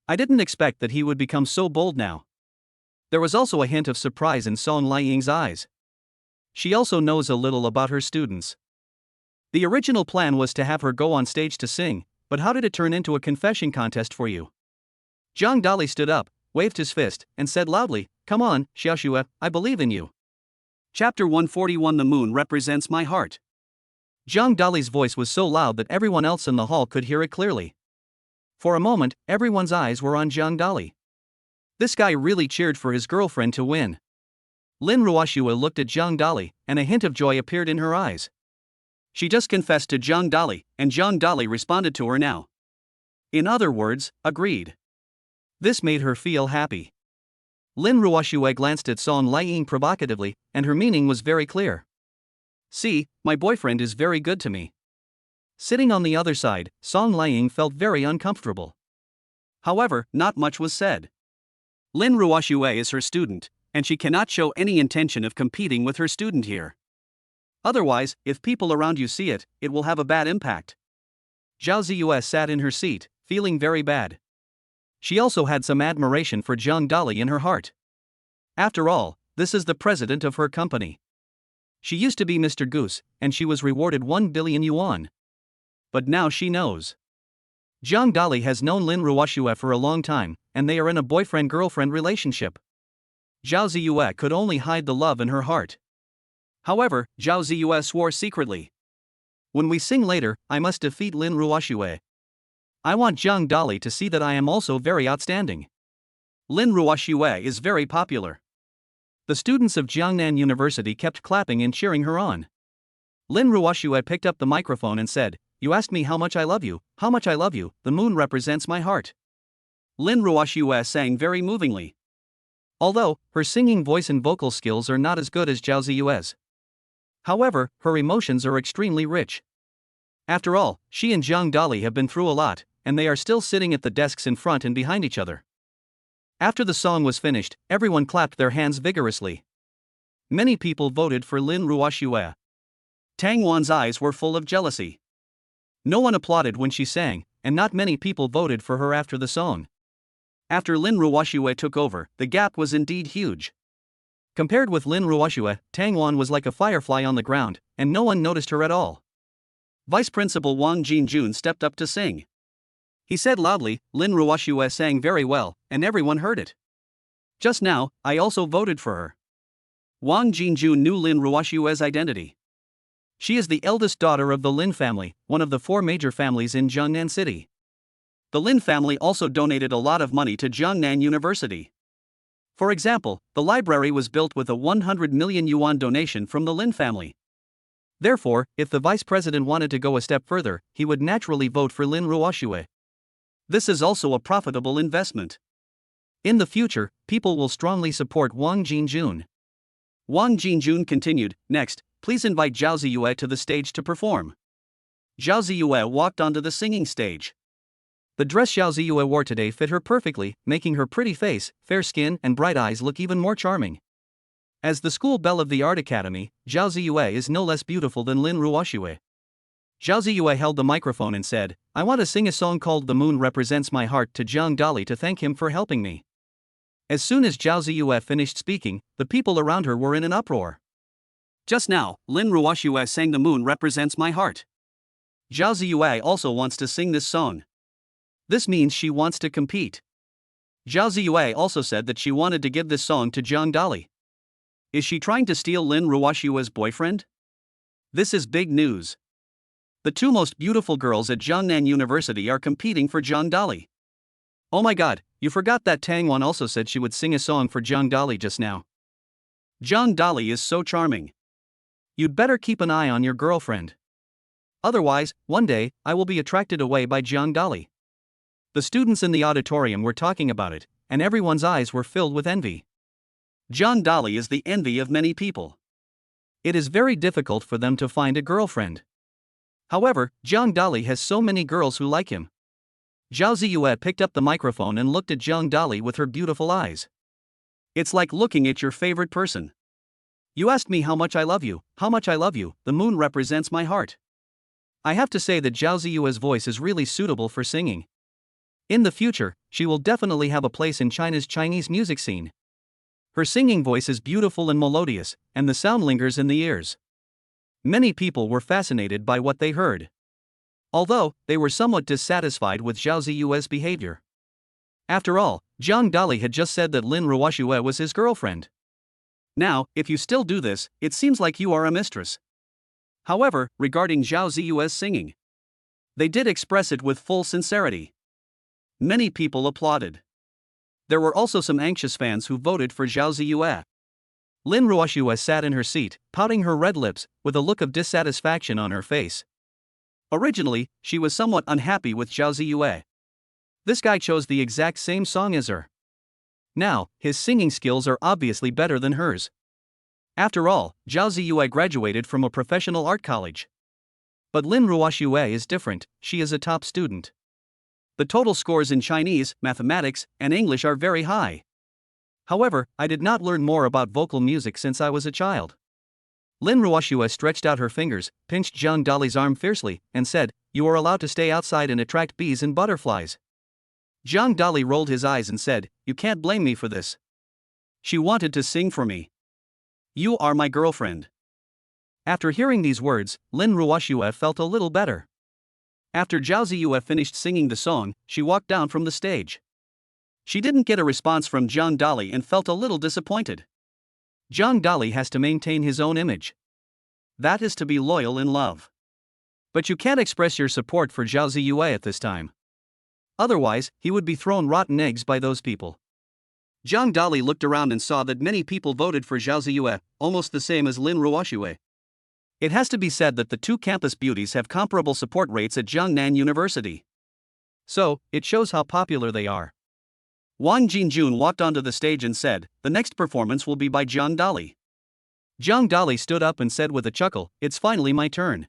I didn't expect that he would become so bold now. There was also a hint of surprise in Song Liying's eyes. She also knows a little about her students. The original plan was to have her go on stage to sing, but how did it turn into a confession contest for you? Zhang Dali stood up, waved his fist, and said loudly, "Come on, Xiaoxue, I believe in you." Chapter 141 The Moon Represents My Heart. Zhang Dali's voice was so loud that everyone else in the hall could hear it clearly. For a moment, everyone's eyes were on Zhang Dali. This guy really cheered for his girlfriend to win. Lin Ruoxue looked at Zhang Dali, and a hint of joy appeared in her eyes. She just confessed to Zhang Dali, and Zhang Dali responded to her now. In other words, agreed. This made her feel happy. Lin Ruoxue glanced at Song Liying provocatively, and her meaning was very clear. See, my boyfriend is very good to me. Sitting on the other side, Song Liying felt very uncomfortable. However, not much was said. Lin Ruoxue is her student, and she cannot show any intention of competing with her student here. Otherwise, if people around you see it, it will have a bad impact. Zhao Ziyue sat in her seat, feeling very bad. She also had some admiration for Zhang Dali in her heart. After all, this is the president of her company. She used to be Mr. Goose, and she was rewarded 1 billion yuan. But now she knows. Zhang Dali has known Lin Ruoxue for a long time, and they are in a boyfriend-girlfriend relationship. Zhao Ziyue could only hide the love in her heart. However, Zhao Ziyue swore secretly. When we sing later, I must defeat Lin Ruoxue. I want Zhang Dali to see that I am also very outstanding. Lin Ruoxue is very popular. The students of Jiangnan University kept clapping and cheering her on. Lin Ruoxue picked up the microphone and said, "You asked me how much I love you, how much I love you, the moon represents my heart." Lin Ruoxue sang very movingly. Although, her singing voice and vocal skills are not as good as Zhao Ziyue's. However, her emotions are extremely rich. After all, she and Zhang Dali have been through a lot, and they are still sitting at the desks in front and behind each other. After the song was finished, everyone clapped their hands vigorously. Many people voted for Lin Ruoxue. Tang Wan's eyes were full of jealousy. No one applauded when she sang, and not many people voted for her after the song. After Lin Ruoxue took over, the gap was indeed huge. Compared with Lin Ruoxue, Tang Wan was like a firefly on the ground, and no one noticed her at all. Vice Principal Wang Jinjun stepped up to sing. He said loudly, "Lin Ruoxue sang very well, and everyone heard it. Just now, I also voted for her." Wang Jinjun knew Lin Ruoxue's identity. She is the eldest daughter of the Lin family, one of the 4 major families in Jiangnan City. The Lin family also donated a lot of money to Jiangnan University. For example, the library was built with a 100 million yuan donation from the Lin family. Therefore, if the vice president wanted to go a step further, he would naturally vote for Lin Ruoxue. This is also a profitable investment. In the future, people will strongly support Wang Jinjun. Wang Jinjun continued, "Next, please invite Zhao Ziyue to the stage to perform." Zhao Ziyue walked onto the singing stage. The dress Zhao Ziyue wore today fit her perfectly, making her pretty face, fair skin, and bright eyes look even more charming. As the school belle of the art academy, Zhao Ziyue is no less beautiful than Lin Ruoxue. Zhao Ziyue held the microphone and said, "I want to sing a song called The Moon Represents My Heart to Jiang Dali to thank him for helping me." As soon as Zhao Ziyue finished speaking, the people around her were in an uproar. Just now, Lin Ruoxue sang The Moon Represents My Heart. Zhao Ziyue also wants to sing this song. This means she wants to compete. Zhao Ziyue also said that she wanted to give this song to Jiang Dali. Is she trying to steal Lin Ruoxue's boyfriend? This is big news. The 2 most beautiful girls at Jiangnan University are competing for Jiang Dali. Oh my god, you forgot that Tang Wan also said she would sing a song for Jiang Dali just now. Jiang Dali is so charming. You'd better keep an eye on your girlfriend. Otherwise, one day, I will be attracted away by Jiang Dali. The students in the auditorium were talking about it, and everyone's eyes were filled with envy. Jiang Dali is the envy of many people. It is very difficult for them to find a girlfriend. However, Jiang Dali has so many girls who like him. Zhao Ziyue picked up the microphone and looked at Jiang Dali with her beautiful eyes. It's like looking at your favorite person. You asked me how much I love you, the moon represents my heart. I have to say that Zhao Ziyue's voice is really suitable for singing. In the future, she will definitely have a place in China's Chinese music scene. Her singing voice is beautiful and melodious, and the sound lingers in the ears. Many people were fascinated by what they heard. Although, they were somewhat dissatisfied with Zhao Ziyue's behavior. After all, Jiang Dali had just said that Lin Ruoxue was his girlfriend. Now, if you still do this, it seems like you are a mistress. However, regarding Zhao Ziyue's singing, they did express it with full sincerity. Many people applauded. There were also some anxious fans who voted for Zhao Ziyue. Lin Ruoxue sat in her seat, pouting her red lips, with a look of dissatisfaction on her face. Originally, she was somewhat unhappy with Zhao Ziyue. This guy chose the exact same song as her. Now, his singing skills are obviously better than hers. After all, Zhao Ziyue graduated from a professional art college. But Lin Ruoxue is different, she is a top student. The total scores in Chinese, mathematics, and English are very high. However, I did not learn more about vocal music since I was a child. Lin Ruoxue stretched out her fingers, pinched Jiang Dali's arm fiercely, and said, "You are allowed to stay outside and attract bees and butterflies." Jiang Dali rolled his eyes and said, "You can't blame me for this. She wanted to sing for me. You are my girlfriend." After hearing these words, Lin Ruoxue felt a little better. After Zhao Ziyue finished singing the song, she walked down from the stage. She didn't get a response from Jiang Dali and felt a little disappointed. Jiang Dali has to maintain his own image. That is to be loyal in love. But you can't express your support for Zhao Ziyue at this time. Otherwise, he would be thrown rotten eggs by those people. Jiang Dali looked around and saw that many people voted for Zhao Ziyue, almost the same as Lin Ruoxue. It has to be said that the 2 campus beauties have comparable support rates at Jiangnan University. So, it shows how popular they are. Wang Jinjun walked onto the stage and said, "The next performance will be by Jiang Dali." Jiang Dali stood up and said with a chuckle, "It's finally my turn."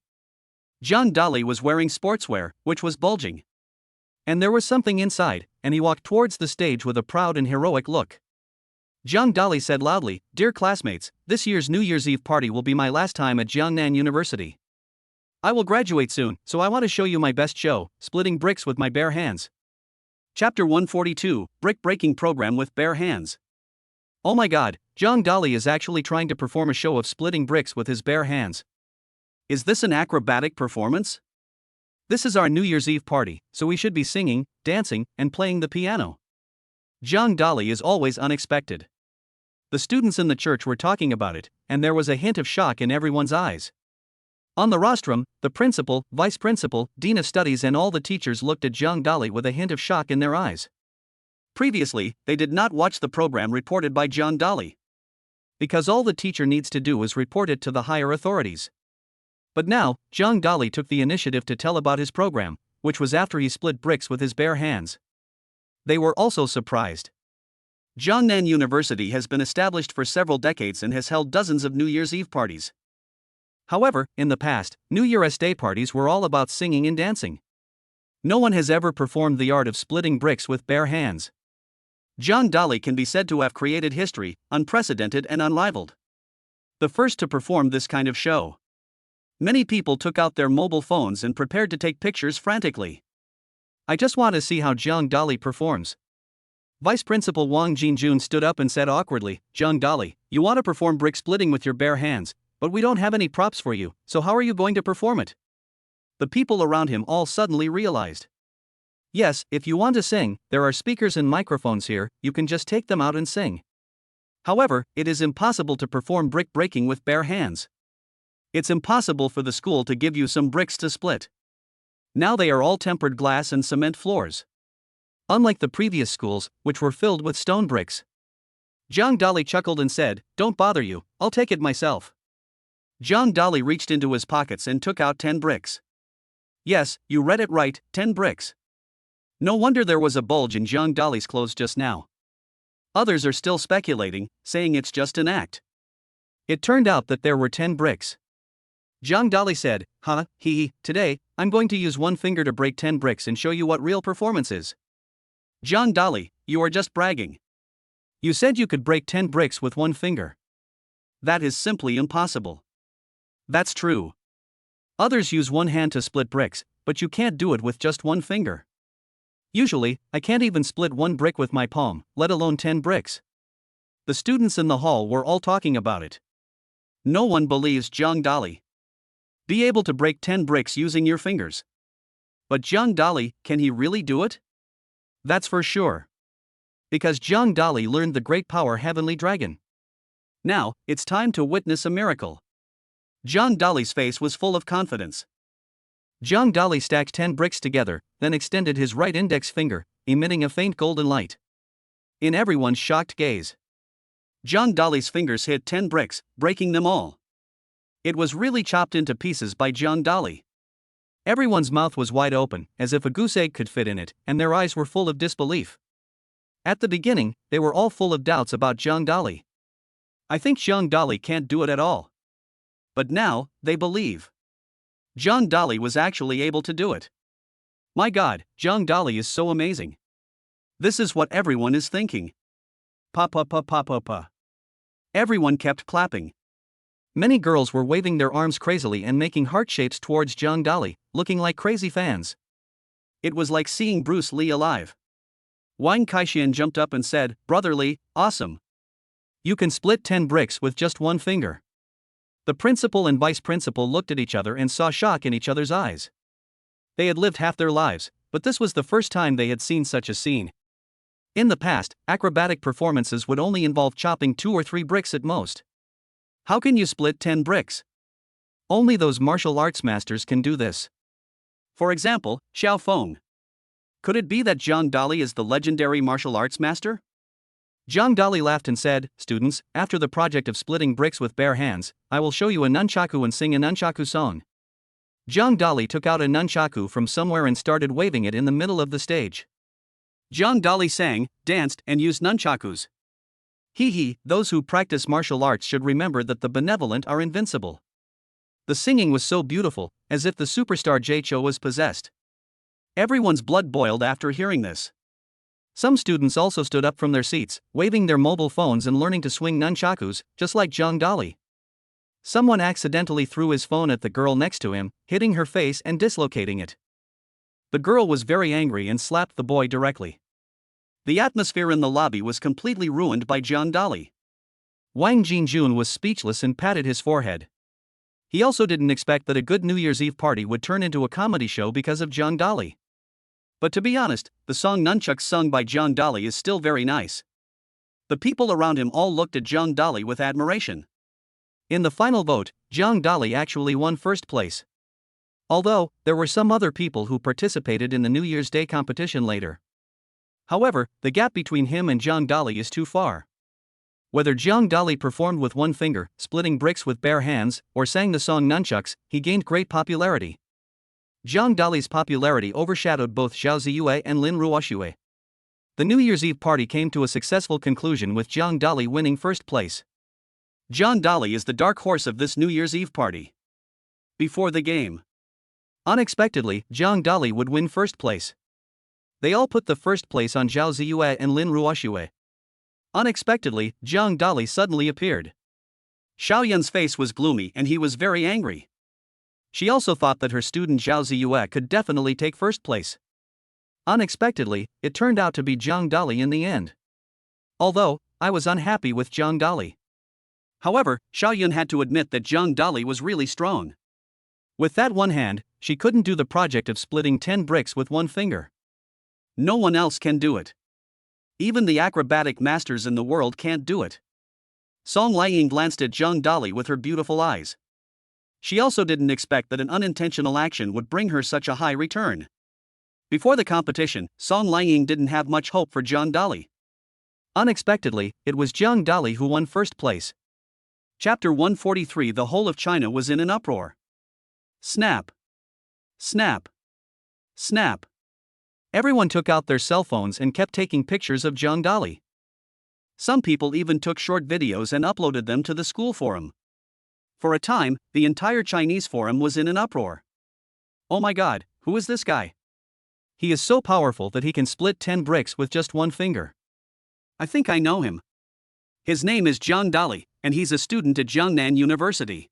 Jiang Dali was wearing sportswear, which was bulging. And there was something inside, and he walked towards the stage with a proud and heroic look. Jiang Dali said loudly, "Dear classmates, this year's New Year's Eve party will be my last time at Jiangnan University. I will graduate soon, so I want to show you my best show, splitting bricks with my bare hands." Chapter 142, Brick Breaking Program with Bare Hands. Oh my god, Jiang Dali is actually trying to perform a show of splitting bricks with his bare hands. Is this an acrobatic performance? This is our New Year's Eve party, so we should be singing, dancing, and playing the piano. Jiang Dali is always unexpected. The students in the church were talking about it, and there was a hint of shock in everyone's eyes. On the rostrum, the principal, vice principal, dean of studies and all the teachers looked at Zhang Dali with a hint of shock in their eyes. Previously, they did not watch the program reported by Zhang Dali, because all the teacher needs to do is report it to the higher authorities. But now, Zhang Dali took the initiative to tell about his program, which was after he split bricks with his bare hands. They were also surprised. Jiangnan University has been established for several decades and has held dozens of New Year's Eve parties. However, in the past, New Year's Day parties were all about singing and dancing. No one has ever performed the art of splitting bricks with bare hands. Zhang Dali can be said to have created history, unprecedented and unrivaled. The first to perform this kind of show. Many people took out their mobile phones and prepared to take pictures frantically. I just want to see how Zhang Dali performs. Vice Principal Wang Jinjun stood up and said awkwardly, Zhang Dali, you want to perform brick splitting with your bare hands, but we don't have any props for you, so how are you going to perform it? The people around him all suddenly realized. Yes, if you want to sing, there are speakers and microphones here, you can just take them out and sing. However, it is impossible to perform brick breaking with bare hands. It's impossible for the school to give you some bricks to split. Now they are all tempered glass and cement floors. Unlike the previous schools, which were filled with stone bricks. Zhang Dali chuckled and said, don't bother you, I'll take it myself. Zhang Dali reached into his pockets and took out 10 bricks. Yes, you read it right, 10 bricks. No wonder there was a bulge in Zhang Dali's clothes just now. Others are still speculating, saying it's just an act. It turned out that there were 10 bricks. Zhang Dali said, today, I'm going to use one finger to break 10 bricks and show you what real performance is. Zhang Dali, you are just bragging. You said you could break 10 bricks with one finger. That is simply impossible. That's true. Others use one hand to split bricks, but you can't do it with just one finger. Usually, I can't even split one brick with my palm, let alone 10 bricks. The students in the hall were all talking about it. No one believes Zhang Dali. Be able to break 10 bricks using your fingers. But Zhang Dali, can he really do it? That's for sure. Because Zhang Dali learned the great power Heavenly Dragon. Now, it's time to witness a miracle. Zhang Dali's face was full of confidence. Zhang Dali stacked 10 bricks together, then extended his right index finger, emitting a faint golden light. In everyone's shocked gaze, Zhang Dali's fingers hit 10 bricks, breaking them all. It was really chopped into pieces by Zhang Dali. Everyone's mouth was wide open, as if a goose egg could fit in it, and their eyes were full of disbelief. At the beginning, they were all full of doubts about Zhang Dali. I think Zhang Dali can't do it at all. But now, they believe. Zhang Dali was actually able to do it. My God, Zhang Dali is so amazing. This is what everyone is thinking. Pa pa pa pa pa pa. Everyone kept clapping. Many girls were waving their arms crazily and making heart shapes towards Zhang Dali, looking like crazy fans. It was like seeing Bruce Lee alive. Wang Kaixian jumped up and said, Brother Lee, awesome. You can split 10 bricks with just one finger. The principal and vice principal looked at each other and saw shock in each other's eyes. They had lived half their lives, but this was the first time they had seen such a scene. In the past, acrobatic performances would only involve chopping 2 or 3 bricks at most. How can you split 10 bricks? Only those martial arts masters can do this. For example, Xiao Feng. Could it be that Zhang Dali is the legendary martial arts master? Zhang Dali laughed and said, Students, after the project of splitting bricks with bare hands, I will show you a nunchaku and sing a nunchaku song. Zhang Dali took out a nunchaku from somewhere and started waving it in the middle of the stage. Zhang Dali sang, danced, and used nunchakus. Those who practice martial arts should remember that the benevolent are invincible. The singing was so beautiful, as if the superstar Jaicho was possessed. Everyone's blood boiled after hearing this. Some students also stood up from their seats, waving their mobile phones and learning to swing nunchakus, just like Zhang Dali. Someone accidentally threw his phone at the girl next to him, hitting her face and dislocating it. The girl was very angry and slapped the boy directly. The atmosphere in the lobby was completely ruined by Zhang Dali. Wang Jinjun was speechless and patted his forehead. He also didn't expect that a good New Year's Eve party would turn into a comedy show because of Zhang Dali. But to be honest, the song Nunchucks sung by Zhang Dali is still very nice. The people around him all looked at Zhang Dali with admiration. In the final vote, Zhang Dali actually won first place. Although, there were some other people who participated in the New Year's Day competition later. However, the gap between him and Zhang Dali is too far. Whether Zhang Dali performed with one finger, splitting bricks with bare hands, or sang the song Nunchucks, he gained great popularity. Zhang Dali's popularity overshadowed both Zhao Ziyue and Lin Ruoxue. The New Year's Eve party came to a successful conclusion with Zhang Dali winning first place. Zhang Dali is the dark horse of this New Year's Eve party. Before the game, unexpectedly, Zhang Dali would win first place. They all put the first place on Zhao Ziyue and Lin Ruoxue. Unexpectedly, Zhang Dali suddenly appeared. Xiaoyan's face was gloomy and he was very angry. She also thought that her student Zhao Ziyue could definitely take first place. Unexpectedly, it turned out to be Zhang Dali in the end. Although, I was unhappy with Zhang Dali. However, Xiaoyan had to admit that Zhang Dali was really strong. With that one hand, she couldn't do the project of splitting 10 bricks with one finger. No one else can do it. Even the acrobatic masters in the world can't do it. Song Liang glanced at Zhang Dali with her beautiful eyes. She also didn't expect that an unintentional action would bring her such a high return. Before the competition, Song Liang didn't have much hope for Zhang Dali. Unexpectedly, it was Zhang Dali who won first place. Chapter 143. The whole of China was in an uproar. Snap. Snap. Snap. Everyone took out their cell phones and kept taking pictures of Zhang Dali. Some people even took short videos and uploaded them to the school forum. For a time, the entire Chinese forum was in an uproar. Oh my god, who is this guy? He is so powerful that he can split 10 bricks with just one finger. I think I know him. His name is Zhang Dali, and he's a student at Jiangnan University.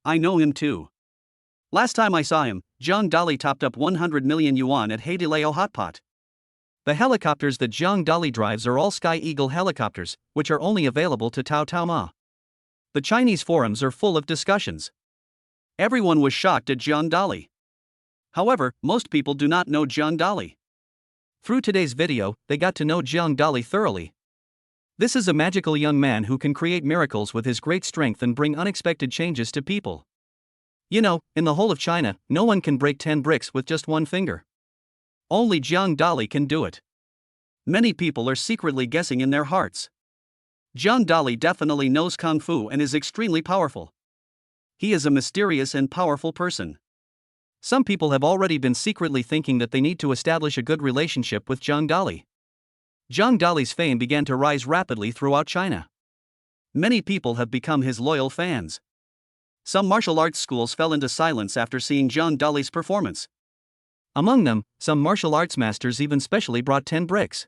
I know him too. Last time I saw him, Zhang Dali topped up 100 million yuan at Haidilao Hotpot. The helicopters that Zhang Dali drives are all Sky Eagle helicopters, which are only available to Tao Tao Ma. The Chinese forums are full of discussions. Everyone was shocked at Zhang Dali. However, most people do not know Zhang Dali. Through today's video, they got to know Zhang Dali thoroughly. This is a magical young man who can create miracles with his great strength and bring unexpected changes to people. You know, in the whole of China, no one can break 10 bricks with just one finger. Only Zhang Dali can do it. Many people are secretly guessing in their hearts. Zhang Dali definitely knows Kung Fu and is extremely powerful. He is a mysterious and powerful person. Some people have already been secretly thinking that they need to establish a good relationship with Zhang Dali. Zhang Dali's fame began to rise rapidly throughout China. Many people have become his loyal fans. Some martial arts schools fell into silence after seeing Zhang Dali's performance. Among them, some martial arts masters even specially brought 10 bricks.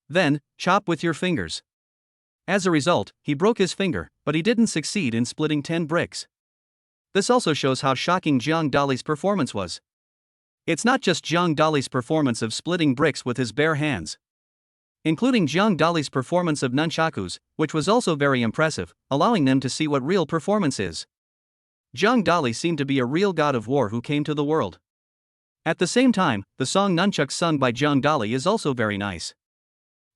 Then, chop with your fingers. As a result, he broke his finger, but he didn't succeed in splitting 10 bricks. This also shows how shocking Zhang Dali's performance was. It's not just Zhang Dali's performance of splitting bricks with his bare hands. Including Zhang Dali's performance of nunchakus, which was also very impressive, allowing them to see what real performance is. Zhang Dali seemed to be a real god of war who came to the world. At the same time, the song Nunchucks sung by Zhang Dali is also very nice.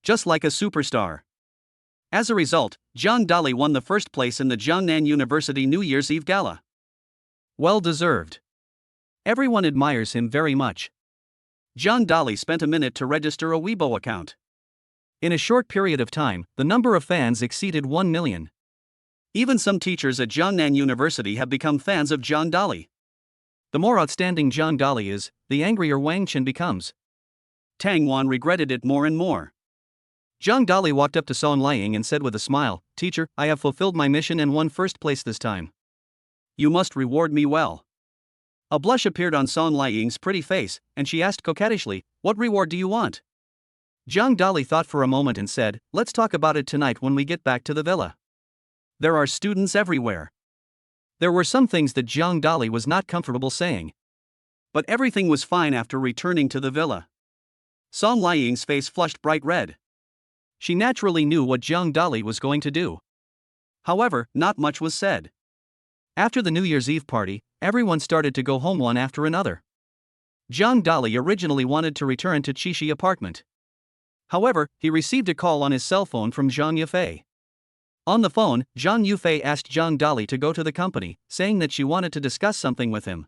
Just like a superstar. As a result, Zhang Dali won the first place in the Jiangnan University New Year's Eve Gala. Well deserved. Everyone admires him very much. Zhang Dali spent a minute to register a Weibo account. In a short period of time, the number of fans exceeded 1 million. Even some teachers at Jiangnan University have become fans of Zhang Dali. The more outstanding Zhang Dali is, the angrier Wang Chen becomes. Tang Wan regretted it more and more. Zhang Dali walked up to Song Liang and said with a smile, "Teacher, I have fulfilled my mission and won first place this time. You must reward me well." A blush appeared on Song Liang's pretty face, and she asked coquettishly, "What reward do you want?" Zhang Dali thought for a moment and said, "Let's talk about it tonight when we get back to the villa. There are students everywhere." There were some things that Zhang Dali was not comfortable saying. But everything was fine after returning to the villa. Song Liang's face flushed bright red. She naturally knew what Zhang Dali was going to do. However, not much was said. After the New Year's Eve party, everyone started to go home one after another. Zhang Dali originally wanted to return to Qixi apartment. However, he received a call on his cell phone from Zhang Yafei. On the phone, Zhang Yufei asked Zhang Dali to go to the company, saying that she wanted to discuss something with him.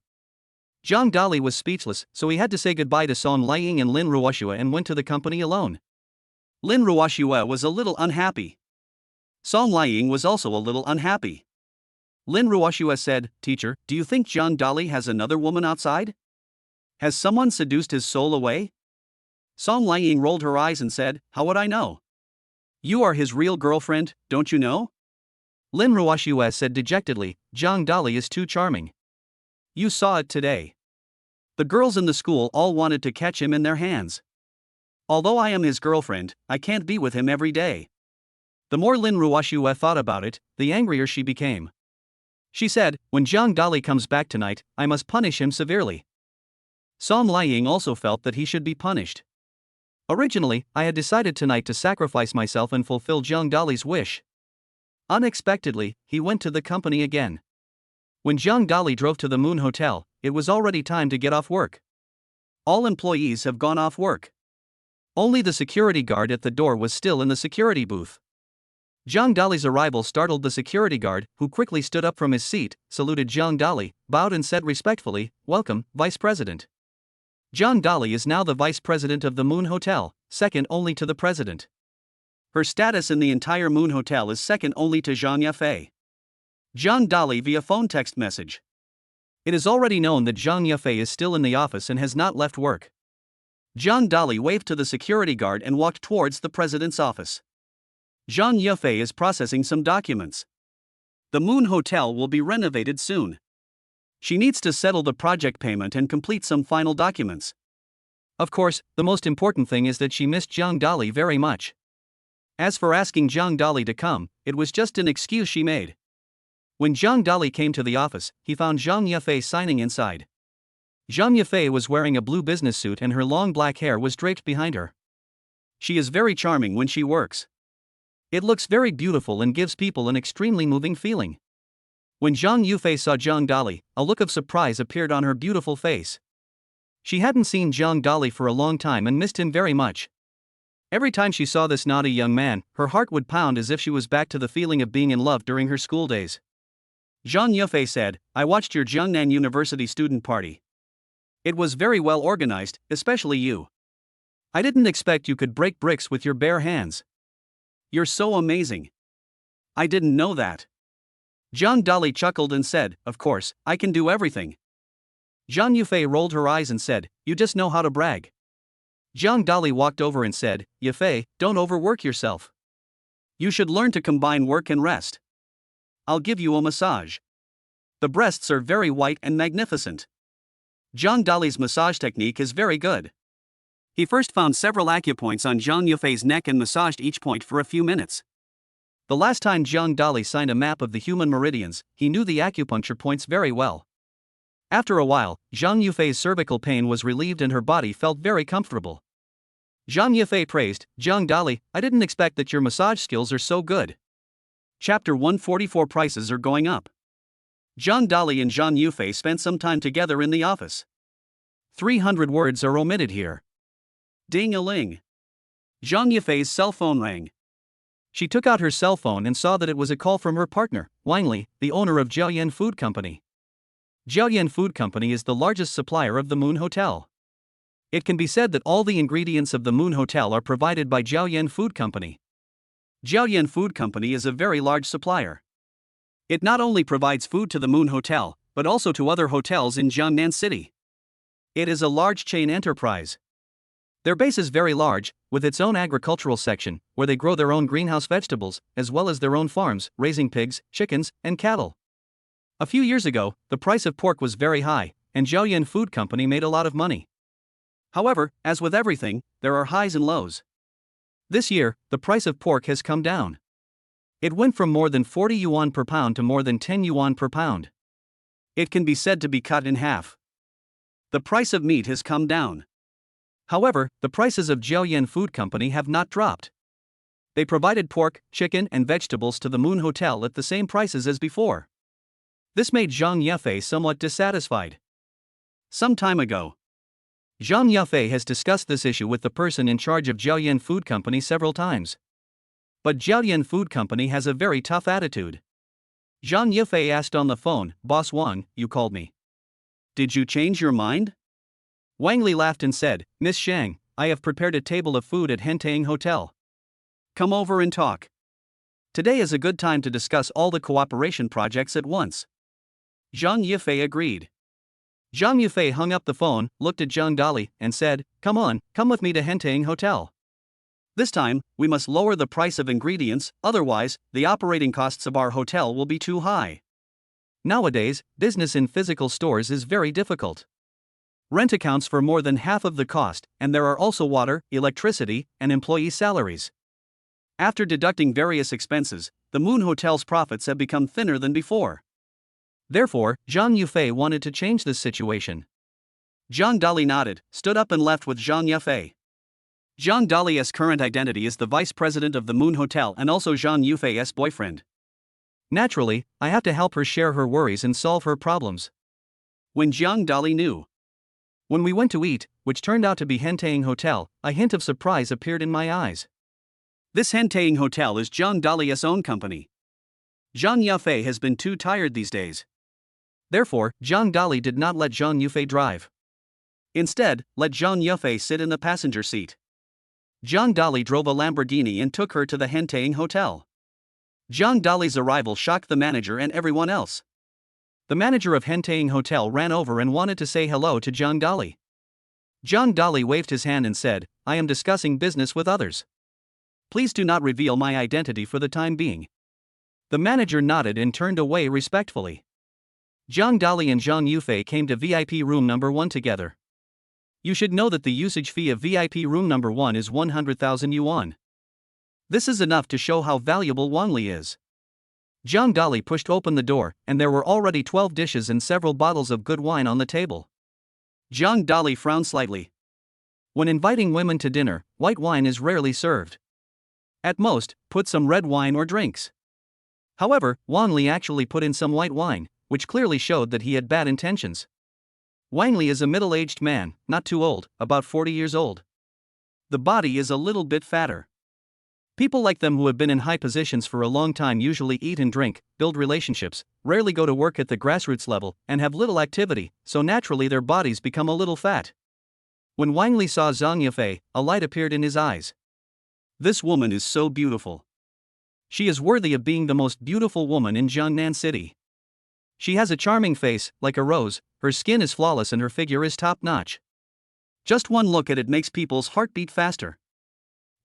Zhang Dali was speechless, so he had to say goodbye to Song Liang and Lin Ruoxue and went to the company alone. Lin Ruoxue was a little unhappy. Song Liang was also a little unhappy. Lin Ruoxue said, "Teacher, do you think Zhang Dali has another woman outside? Has someone seduced his soul away?" Song Liang rolled her eyes and said, "How would I know? You are his real girlfriend, don't you know?" Lin Ruoxue said dejectedly, "Zhang Dali is too charming. You saw it today. The girls in the school all wanted to catch him in their hands. Although I am his girlfriend, I can't be with him every day." The more Lin Ruoxue thought about it, the angrier she became. She said, "When Zhang Dali comes back tonight, I must punish him severely." Song Liang also felt that he should be punished. Originally, I had decided tonight to sacrifice myself and fulfill Zhang Dali's wish. Unexpectedly, he went to the company again. When Zhang Dali drove to the Moon Hotel, it was already time to get off work. All employees have gone off work. Only the security guard at the door was still in the security booth. Zhang Dali's arrival startled the security guard, who quickly stood up from his seat, saluted Zhang Dali, bowed and said respectfully, "Welcome, Vice President." Zhang Dali is now the Vice President of the Moon Hotel, second only to the President. Her status in the entire Moon Hotel is second only to Zhang Yufei. Zhang Dali via phone text message. It is already known that Zhang Yufei is still in the office and has not left work. Zhang Dali waved to the security guard and walked towards the President's office. Zhang Yufei is processing some documents. The Moon Hotel will be renovated soon. She needs to settle the project payment and complete some final documents. Of course, the most important thing is that she missed Zhang Dali very much. As for asking Zhang Dali to come, it was just an excuse she made. When Zhang Dali came to the office, he found Zhang Yufei signing inside. Zhang Yufei was wearing a blue business suit and her long black hair was draped behind her. She is very charming when she works. It looks very beautiful and gives people an extremely moving feeling. When Zhang Yufei saw Zhang Dali, a look of surprise appeared on her beautiful face. She hadn't seen Zhang Dali for a long time and missed him very much. Every time she saw this naughty young man, her heart would pound as if she was back to the feeling of being in love during her school days. Zhang Yufei said, "I watched your Jiangnan University student party. It was very well organized, especially you. I didn't expect you could break bricks with your bare hands. You're so amazing. I didn't know that." Zhang Dali chuckled and said, "Of course, I can do everything." Zhang Yufei rolled her eyes and said, "You just know how to brag." Zhang Dali walked over and said, "Yufei, don't overwork yourself. You should learn to combine work and rest. I'll give you a massage. The breasts are very white and magnificent." Zhang Dali's massage technique is very good. He first found several acupoints on Zhang Yufei's neck and massaged each point for a few minutes. The last time Zhang Dali signed a map of the human meridians, he knew the acupuncture points very well. After a while, Zhang Yufei's cervical pain was relieved and her body felt very comfortable. Zhang Yufei praised, "Zhang Dali, I didn't expect that your massage skills are so good." Chapter 144 Prices are going up. Zhang Dali and Zhang Yufei spent some time together in the office. 300 words are omitted here. Ding-a-ling. Zhang Yufei's cell phone rang. She took out her cell phone and saw that it was a call from her partner, Wang Li, the owner of Jiaoyan Food Company. Jiaoyan Food Company is the largest supplier of the Moon Hotel. It can be said that all the ingredients of the Moon Hotel are provided by Jiaoyan Food Company. Jiaoyan Food Company is a very large supplier. It not only provides food to the Moon Hotel, but also to other hotels in Jiangnan City. It is a large chain enterprise. Their base is very large, with its own agricultural section, where they grow their own greenhouse vegetables, as well as their own farms, raising pigs, chickens, and cattle. A few years ago, the price of pork was very high, and Jiaoyan Food Company made a lot of money. However, as with everything, there are highs and lows. This year, the price of pork has come down. It went from more than 40 yuan per pound to more than 10 yuan per pound. It can be said to be cut in half. The price of meat has come down. However, the prices of Jiaoyan Food Company have not dropped. They provided pork, chicken, and vegetables to the Moon Hotel at the same prices as before. This made Zhang Yufei somewhat dissatisfied. Some time ago, Zhang Yufei has discussed this issue with the person in charge of Jiaoyan Food Company several times. But Jiaoyan Food Company has a very tough attitude. Zhang Yufei asked on the phone, Boss Wang, you called me. Did you change your mind? Wang Li laughed and said, Miss Shang, I have prepared a table of food at Hentang Hotel. Come over and talk. Today is a good time to discuss all the cooperation projects at once. Zhang Yufei agreed. Zhang Yufei hung up the phone, looked at Zhang Dali, and said, come on, come with me to Hentang Hotel. This time, we must lower the price of ingredients, otherwise, the operating costs of our hotel will be too high. Nowadays, business in physical stores is very difficult. Rent accounts for more than half of the cost, and there are also water, electricity, and employee salaries. After deducting various expenses, the Moon Hotel's profits have become thinner than before. Therefore, Zhang Yufei wanted to change this situation. Zhang Dali nodded, stood up and left with Zhang Yufei. Zhang Dali's current identity is the vice president of the Moon Hotel and also Zhang Yufei's boyfriend. Naturally, I have to help her share her worries and solve her problems. When Zhang Dali knew. When we went to eat, which turned out to be Hentang Hotel, a hint of surprise appeared in my eyes. This Hentang Hotel is Zhang Dali's own company. Zhang Yufei has been too tired these days. Therefore, Zhang Dali did not let Zhang Yufei drive. Instead, let Zhang Yufei sit in the passenger seat. Zhang Dali drove a Lamborghini and took her to the Hentang Hotel. Zhang Dali's arrival shocked the manager and everyone else. The manager of Hentang Hotel ran over and wanted to say hello to Zhang Dali. Zhang Dali waved his hand and said, I am discussing business with others. Please do not reveal my identity for the time being. The manager nodded and turned away respectfully. Zhang Dali and Zhang Yufei came to VIP room number 1 together. You should know that the usage fee of VIP room number 1 is 100,000 yuan. This is enough to show how valuable Wang Li is. Zhang Dali pushed open the door, and there were already 12 dishes and several bottles of good wine on the table. Zhang Dali frowned slightly. When inviting women to dinner, white wine is rarely served. At most, put some red wine or drinks. However, Wang Li actually put in some white wine, which clearly showed that he had bad intentions. Wang Li is a middle-aged man, not too old, about 40 years old. The body is a little bit fatter. People like them who have been in high positions for a long time usually eat and drink, build relationships, rarely go to work at the grassroots level, and have little activity, so naturally their bodies become a little fat. When Wang Li saw Zhang Yufei, a light appeared in his eyes. This woman is so beautiful. She is worthy of being the most beautiful woman in Jiangnan City. She has a charming face, like a rose, her skin is flawless and her figure is top-notch. Just one look at it makes people's heart beat faster.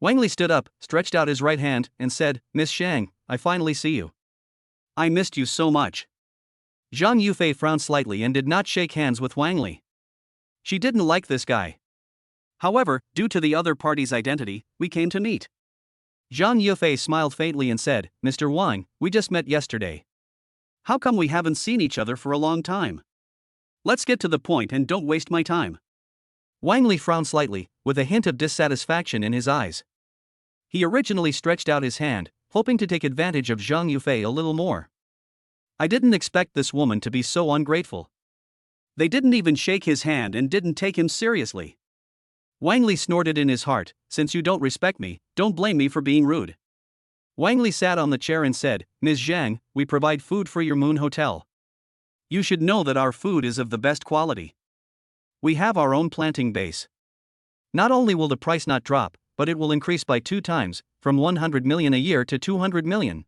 Wang Li stood up, stretched out his right hand, and said, Miss Shang, I finally see you. I missed you so much. Zhang Yufei frowned slightly and did not shake hands with Wang Li. She didn't like this guy. However, due to the other party's identity, we came to meet. Zhang Yufei smiled faintly and said, Mr. Wang, we just met yesterday. How come we haven't seen each other for a long time? Let's get to the point and don't waste my time. Wang Li frowned slightly, with a hint of dissatisfaction in his eyes. He originally stretched out his hand, hoping to take advantage of Zhang Yufei a little more. I didn't expect this woman to be so ungrateful. They didn't even shake his hand and didn't take him seriously. Wang Li snorted in his heart, since you don't respect me, don't blame me for being rude. Wang Li sat on the chair and said, Ms. Zhang, we provide food for your Moon Hotel. You should know that our food is of the best quality. We have our own planting base. Not only will the price not drop, but it will increase by 2 times, from 100 million a year to 200 million.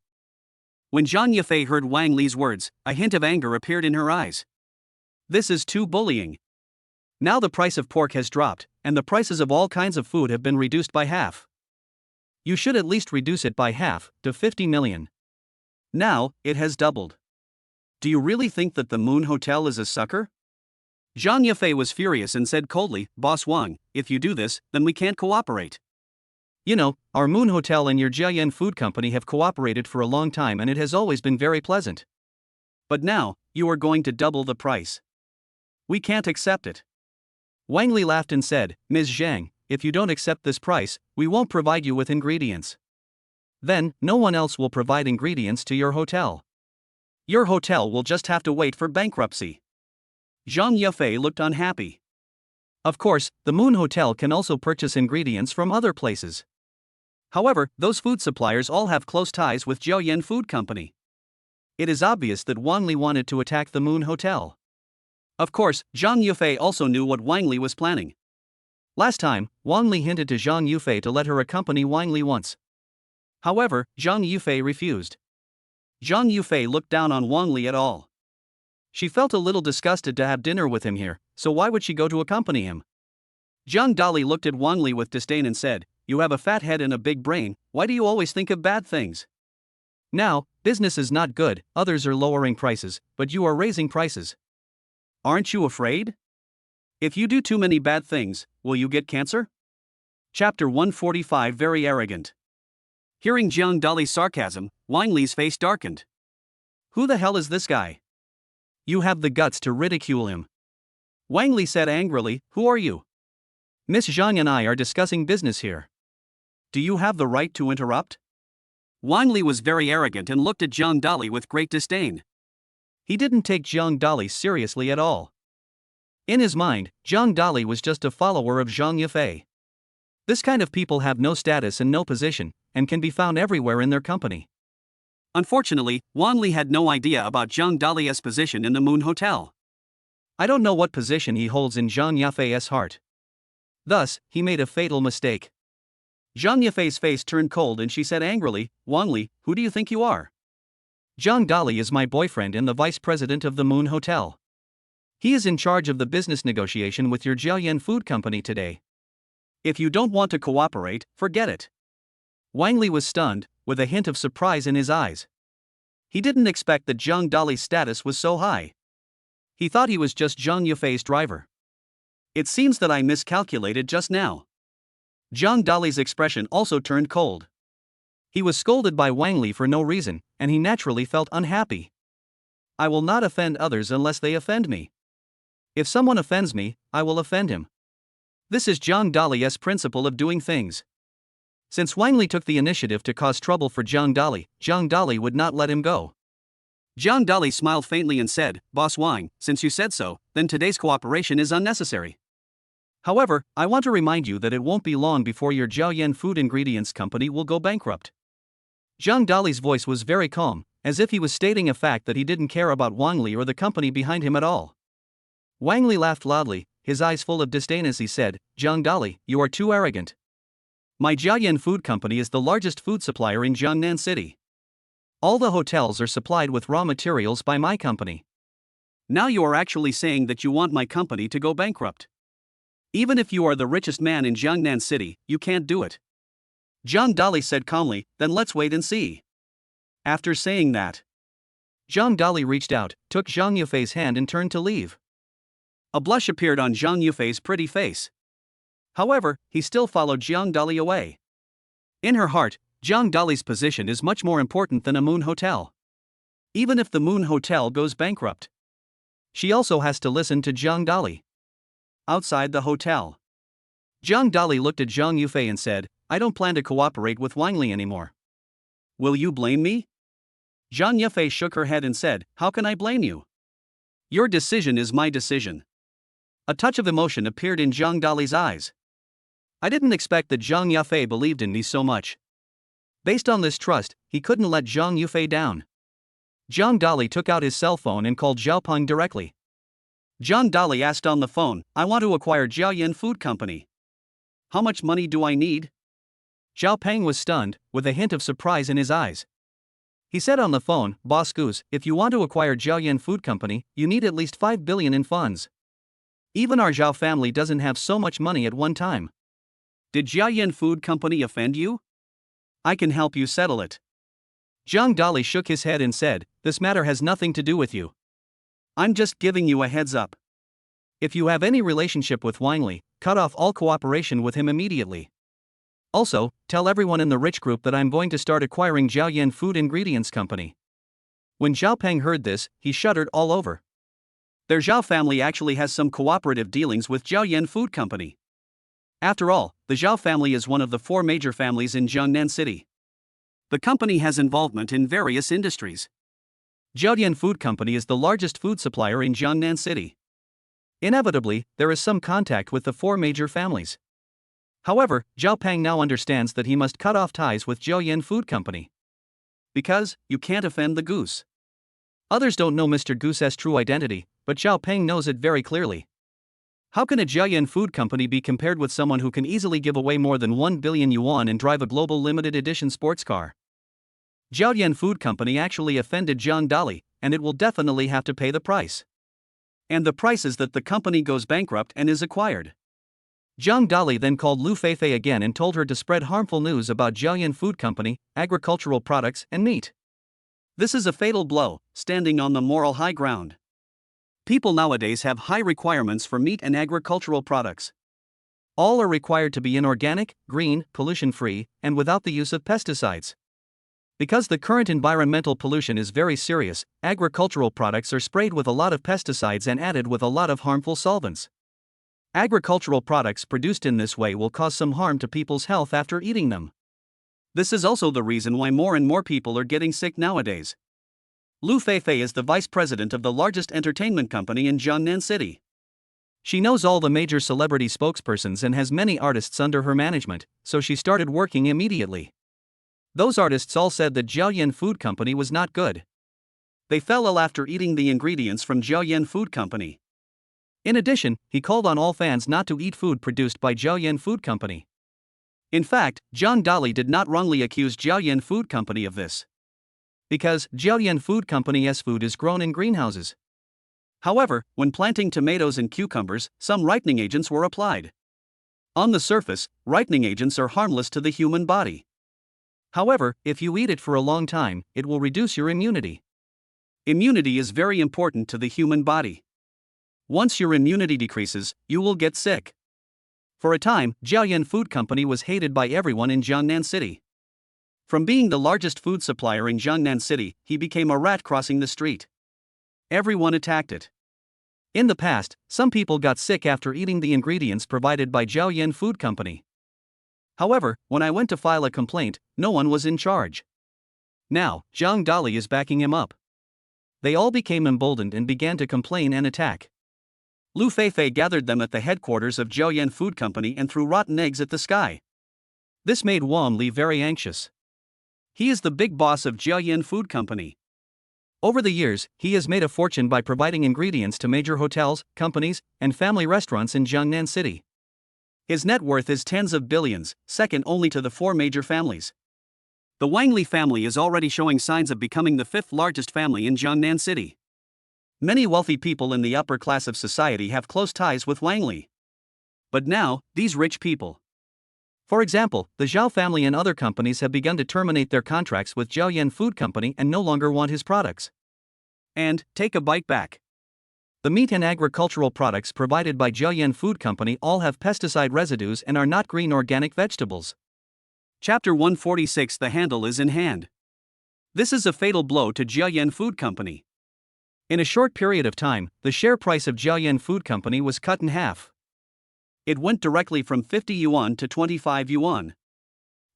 When Zhang Yufei heard Wang Li's words, a hint of anger appeared in her eyes. This is too bullying. Now the price of pork has dropped, and the prices of all kinds of food have been reduced by half. You should at least reduce it by half, to 50 million. Now, it has doubled. Do you really think that the Moon Hotel is a sucker? Zhang Yufei was furious and said coldly, Boss Wang, if you do this, then we can't cooperate. You know, our Moon Hotel and your Jiayan Food Company have cooperated for a long time and it has always been very pleasant. But now, you are going to double the price. We can't accept it. Wang Li laughed and said, Ms. Zhang, if you don't accept this price, we won't provide you with ingredients. Then, no one else will provide ingredients to your hotel. Your hotel will just have to wait for bankruptcy. Zhang Yufei looked unhappy. Of course, the Moon Hotel can also purchase ingredients from other places. However, those food suppliers all have close ties with Jiaoyan Food Company. It is obvious that Wang Li wanted to attack the Moon Hotel. Of course, Zhang Yufei also knew what Wang Li was planning. Last time, Wang Li hinted to Zhang Yufei to let her accompany Wang Li once. However, Zhang Yufei refused. Zhang Yufei looked down on Wang Li at all. She felt a little disgusted to have dinner with him here, so why would she go to accompany him? Zhang Dali looked at Wang Li with disdain and said, "You have a fat head and a big brain, why do you always think of bad things? Now, business is not good, others are lowering prices, but you are raising prices. Aren't you afraid? If you do too many bad things, will you get cancer?" Chapter 145 Very Arrogant. Hearing Zhang Dali's sarcasm, Wang Li's face darkened. Who the hell is this guy? You have the guts to ridicule him. Wang Li said angrily, "Who are you? Miss Zhang and I are discussing business here. Do you have the right to interrupt?" Wang Li was very arrogant and looked at Zhang Dali with great disdain. He didn't take Zhang Dali seriously at all. In his mind, Zhang Dali was just a follower of Zhang Yufei. This kind of people have no status and no position, and can be found everywhere in their company. Unfortunately, Wang Li had no idea about Zhang Dali's position in the Moon Hotel. I don't know what position he holds in Zhang Yufei's heart. Thus, he made a fatal mistake. Zhang Yufei's face turned cold and she said angrily, "Wang Li, who do you think you are? Zhang Dali is my boyfriend and the vice president of the Moon Hotel. He is in charge of the business negotiation with your Jiaoyan Food Company today. If you don't want to cooperate, forget it." Wang Li was stunned, with a hint of surprise in his eyes. He didn't expect that Zhang Dali's status was so high. He thought he was just Zhang Yufei's driver. It seems that I miscalculated just now. Zhang Dali's expression also turned cold. He was scolded by Wang Li for no reason, and he naturally felt unhappy. I will not offend others unless they offend me. If someone offends me, I will offend him. This is Zhang Dali's principle of doing things. Since Wang Li took the initiative to cause trouble for Zhang Dali would not let him go. Zhang Dali smiled faintly and said, "Boss Wang, since you said so, then today's cooperation is unnecessary. However, I want to remind you that it won't be long before your Jiaoyan Food Ingredients Company will go bankrupt." Zhang Dali's voice was very calm, as if he was stating a fact that he didn't care about Wang Li or the company behind him at all. Wang Li laughed loudly, his eyes full of disdain as he said, "Zhang Dali, you are too arrogant. My Jiaoyan Food Company is the largest food supplier in Jiangnan City. All the hotels are supplied with raw materials by my company. Now you are actually saying that you want my company to go bankrupt. Even if you are the richest man in Jiangnan City, you can't do it." Zhang Dali said calmly, "Then let's wait and see." After saying that, Zhang Dali reached out, took Zhang Yufei's hand and turned to leave. A blush appeared on Zhang Yufei's pretty face. However, he still followed Zhang Dali away. In her heart, Zhang Dali's position is much more important than a Moon Hotel. Even if the Moon Hotel goes bankrupt, she also has to listen to Zhang Dali. Outside the hotel, Zhang Dali looked at Zhang Yufei and said, "I don't plan to cooperate with Wang Li anymore. Will you blame me?" Zhang Yufei shook her head and said, "How can I blame you? Your decision is my decision." A touch of emotion appeared in Zhang Dali's eyes. I didn't expect that Zhang Yufei believed in me so much. Based on this trust, he couldn't let Zhang Yufei down. Zhang Dali took out his cell phone and called Zhao Peng directly. Zhang Dali asked on the phone, "I want to acquire Jiaoyan Food Company. How much money do I need?" Zhao Peng was stunned, with a hint of surprise in his eyes. He said on the phone, "Boss Goose, if you want to acquire Jiaoyan Food Company, you need at least 5 billion in funds. Even our Zhao family doesn't have so much money at one time. Did Jiaoyan Food Company offend you? I can help you settle it." Zhang Dali shook his head and said, "This matter has nothing to do with you. I'm just giving you a heads up. If you have any relationship with Wang Li, cut off all cooperation with him immediately. Also, tell everyone in the rich group that I'm going to start acquiring Jiaoyan Food Ingredients Company." When Zhao Peng heard this, he shuddered all over. Their Zhao family actually has some cooperative dealings with Jiaoyan Food Company. After all, the Zhao family is one of the 4 major families in Jiangnan City. The company has involvement in various industries. Jiaoyan Food Company is the largest food supplier in Jiangnan City. Inevitably, there is some contact with the 4 major families. However, Zhao Peng now understands that he must cut off ties with Jiaoyan Food Company. Because, you can't offend the goose. Others don't know Mr. Goose's true identity, but Zhao Peng knows it very clearly. How can a Jiaoyan Food Company be compared with someone who can easily give away more than 1 billion yuan and drive a global limited edition sports car? Jiaoyan Food Company actually offended Zhang Dali, and it will definitely have to pay the price. And the price is that the company goes bankrupt and is acquired. Zhang Dali then called Lu Feifei again and told her to spread harmful news about Jiaoyan Food Company, agricultural products, and meat. This is a fatal blow, standing on the moral high ground. People nowadays have high requirements for meat and agricultural products. All are required to be inorganic, green, pollution-free, and without the use of pesticides. Because the current environmental pollution is very serious, agricultural products are sprayed with a lot of pesticides and added with a lot of harmful solvents. Agricultural products produced in this way will cause some harm to people's health after eating them. This is also the reason why more and more people are getting sick nowadays. Lu Feifei is the vice president of the largest entertainment company in Jiangnan City. She knows all the major celebrity spokespersons and has many artists under her management, so she started working immediately. Those artists all said that Jiaoyan Food Company was not good. They fell ill after eating the ingredients from Jiaoyan Food Company. In addition, he called on all fans not to eat food produced by Jiaoyan Food Company. In fact, Zhang Dali did not wrongly accuse Jiaoyan Food Company of this. Because Jiaoyan Food Company's food is grown in greenhouses. However, when planting tomatoes and cucumbers, some ripening agents were applied. On the surface, ripening agents are harmless to the human body. However, if you eat it for a long time, it will reduce your immunity. Immunity is very important to the human body. Once your immunity decreases, you will get sick. For a time, Jiaoyan Food Company was hated by everyone in Jiangnan City. From being the largest food supplier in Jiangnan City, he became a rat crossing the street. Everyone attacked it. In the past, some people got sick after eating the ingredients provided by Jiaoyan Food Company. However, when I went to file a complaint, no one was in charge. Now, Zhang Dali is backing him up. They all became emboldened and began to complain and attack. Lu Feifei gathered them at the headquarters of Jiaoyan Food Company and threw rotten eggs at the sky. This made Wang Li very anxious. He is the big boss of Jiaoyan Food Company. Over the years, he has made a fortune by providing ingredients to major hotels, companies, and family restaurants in Jiangnan City. His net worth is tens of billions, second only to the 4 major families. The Wang Li family is already showing signs of becoming the 5th largest family in Jiangnan City. Many wealthy people in the upper class of society have close ties with Wang Li. But now, these rich people. For example, the Zhao family and other companies have begun to terminate their contracts with Jiaoyan Food Company and no longer want his products. And, take a bite back. The meat and agricultural products provided by Jiaoyan Food Company all have pesticide residues and are not green organic vegetables. Chapter 146. The handle is in hand. This is a fatal blow to Jiaoyan Food Company. In a short period of time, the share price of Jiaoyan Food Company was cut in half. It went directly from 50 yuan to 25 yuan.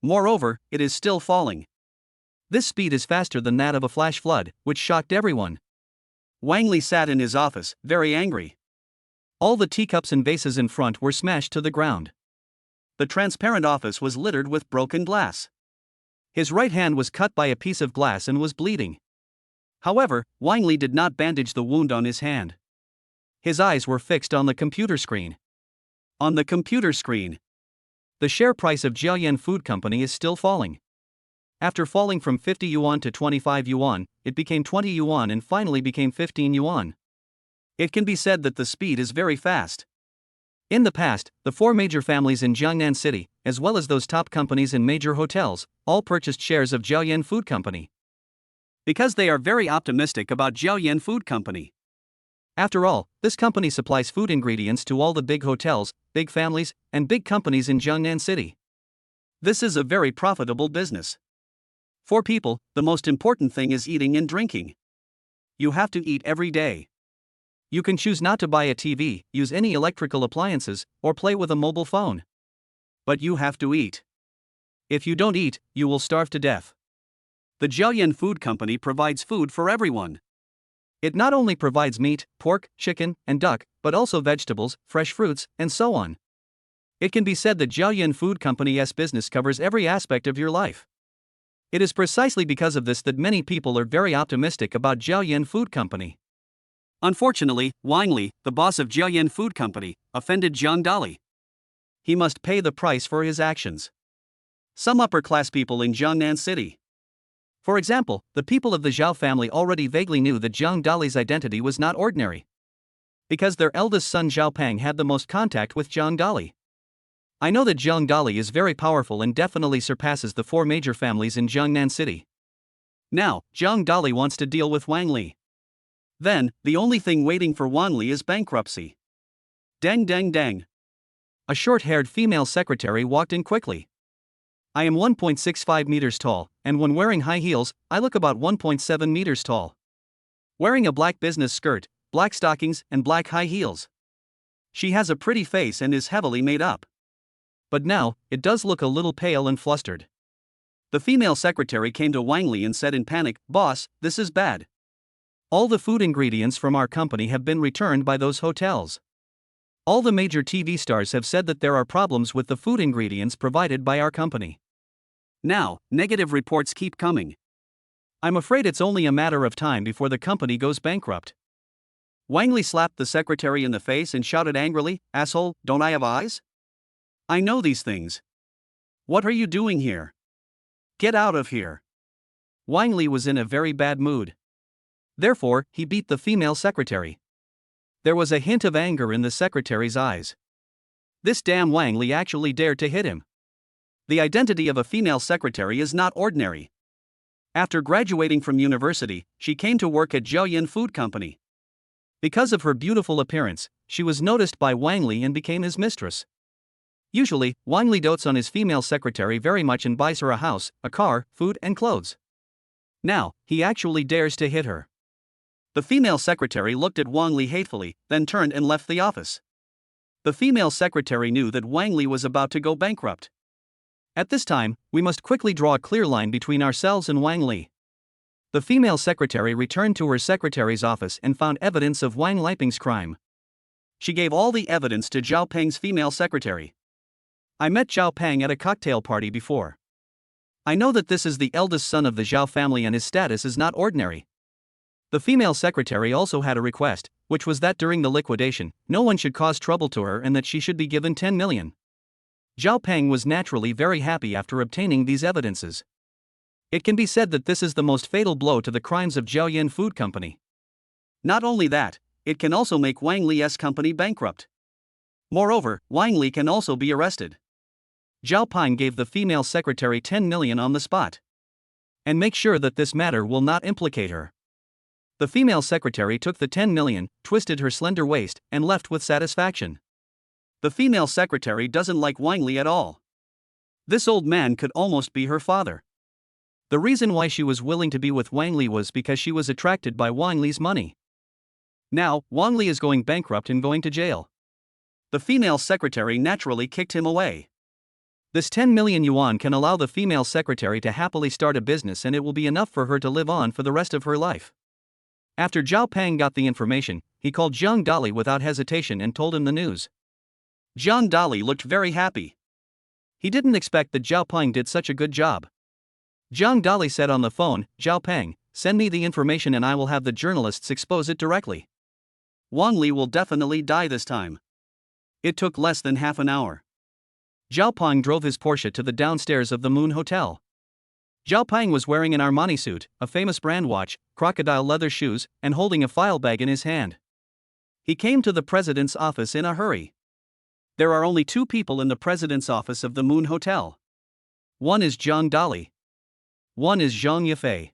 Moreover, it is still falling. This speed is faster than that of a flash flood, which shocked everyone. Wang Li sat in his office, very angry. All the teacups and vases in front were smashed to the ground. The transparent office was littered with broken glass. His right hand was cut by a piece of glass and was bleeding. However, Wang Li did not bandage the wound on his hand. His eyes were fixed on the computer screen. On the computer screen, the share price of Jiaoyan Food Company is still falling. After falling from 50 yuan to 25 yuan, it became 20 yuan and finally became 15 yuan. It can be said that the speed is very fast. In the past, the 4 major families in Jiangnan City, as well as those top companies in major hotels, all purchased shares of Jiaoyan Food Company. Because they are very optimistic about Jiaoyan Food Company. After all, this company supplies food ingredients to all the big hotels, big families, and big companies in Jiangnan City. This is a very profitable business. For people, the most important thing is eating and drinking. You have to eat every day. You can choose not to buy a TV, use any electrical appliances, or play with a mobile phone. But you have to eat. If you don't eat, you will starve to death. The Jiaoyan Food Company provides food for everyone. It not only provides meat, pork, chicken, and duck, but also vegetables, fresh fruits, and so on. It can be said that Jiaoyan Food Company's business covers every aspect of your life. It is precisely because of this that many people are very optimistic about Jiaoyan Food Company. Unfortunately, Wang Li, the boss of Jiaoyan Food Company, offended Zhang Dali. He must pay the price for his actions. Some upper-class people in Jiangnan City. For example, the people of the Zhao family already vaguely knew that Zhang Dali's identity was not ordinary, because their eldest son Zhao Peng had the most contact with Zhang Dali. I know that Zhang Dali is very powerful and definitely surpasses the 4 major families in Jiangnan City. Now, Zhang Dali wants to deal with Wang Li. Then, the only thing waiting for Wang Li is bankruptcy. Dang dang dang. A short-haired female secretary walked in quickly. I am 1.65 meters tall, and when wearing high heels, I look about 1.7 meters tall. Wearing a black business skirt, black stockings, and black high heels. She has a pretty face and is heavily made up. But now, it does look a little pale and flustered. The female secretary came to Wang Li and said in panic, "Boss, this is bad. All the food ingredients from our company have been returned by those hotels. All the major TV stars have said that there are problems with the food ingredients provided by our company. Now, negative reports keep coming. I'm afraid it's only a matter of time before the company goes bankrupt." Wang Li slapped the secretary in the face and shouted angrily, "Asshole, don't I have eyes? I know these things. What are you doing here? Get out of here." Wang Li was in a very bad mood. Therefore, he beat the female secretary. There was a hint of anger in the secretary's eyes. This damn Wang Li actually dared to hit him. The identity of a female secretary is not ordinary. After graduating from university, she came to work at Jiaoyan Food Company. Because of her beautiful appearance, she was noticed by Wang Li and became his mistress. Usually, Wang Li dotes on his female secretary very much and buys her a house, a car, food, and clothes. Now, he actually dares to hit her. The female secretary looked at Wang Li hatefully, then turned and left the office. The female secretary knew that Wang Li was about to go bankrupt. At this time, we must quickly draw a clear line between ourselves and Wang Li. The female secretary returned to her secretary's office and found evidence of Wang Liping's crime. She gave all the evidence to Zhao Peng's female secretary. "I met Zhao Peng at a cocktail party before. I know that this is the eldest son of the Zhao family and his status is not ordinary." The female secretary also had a request, which was that during the liquidation, no one should cause trouble to her and that she should be given 10 million. Zhao Peng was naturally very happy after obtaining these evidences. It can be said that this is the most fatal blow to the crimes of Jiaoyan Food Company. Not only that, it can also make Wang Li's company bankrupt. Moreover, Wang Li can also be arrested. Zhao Peng gave the female secretary 10 million on the spot. And make sure that this matter will not implicate her. The female secretary took the 10 million, twisted her slender waist, and left with satisfaction. The female secretary doesn't like Wang Li at all. This old man could almost be her father. The reason why she was willing to be with Wang Li was because she was attracted by Wang Li's money. Now, Wang Li is going bankrupt and going to jail. The female secretary naturally kicked him away. This 10 million yuan can allow the female secretary to happily start a business and it will be enough for her to live on for the rest of her life. After Zhao Peng got the information, he called Zhang Dali without hesitation and told him the news. Zhang Dali looked very happy. He didn't expect that Zhao Peng did such a good job. Zhang Dali said on the phone, "Zhao Peng, send me the information and I will have the journalists expose it directly. Wang Li will definitely die this time." It took less than half an hour. Zhao Peng drove his Porsche to the downstairs of the Moon Hotel. Zhao Peng was wearing an Armani suit, a famous brand watch, crocodile leather shoes, and holding a file bag in his hand. He came to the president's office in a hurry. There are only 2 people in the president's office of the Moon Hotel. One is Zhang Dali. One is Zhang Yafei.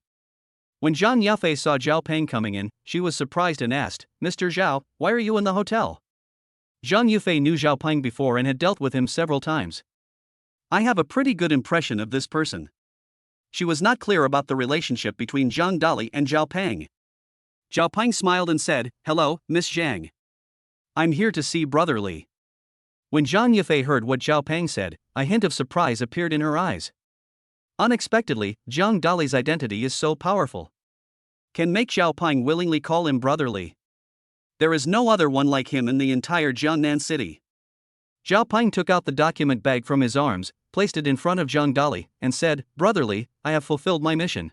When Zhang Yafei saw Zhao Peng coming in, she was surprised and asked, "Mr. Zhao, why are you in the hotel?" Zhang Yafei knew Zhao Peng before and had dealt with him several times. "I have a pretty good impression of this person." She was not clear about the relationship between Zhang Dali and Zhao Peng. Zhao Peng smiled and said, "Hello, Miss Zhang. I'm here to see Brother Li." When Zhang Yafei heard what Zhao Peng said, a hint of surprise appeared in her eyes. Unexpectedly, Zhang Dali's identity is so powerful. Can make Zhao Peng willingly call him Brother Li. There is no other one like him in the entire Jiangnan city. Zhao Ping took out the document bag from his arms, placed it in front of Zhang Dali, and said, "Brotherly, I have fulfilled my mission.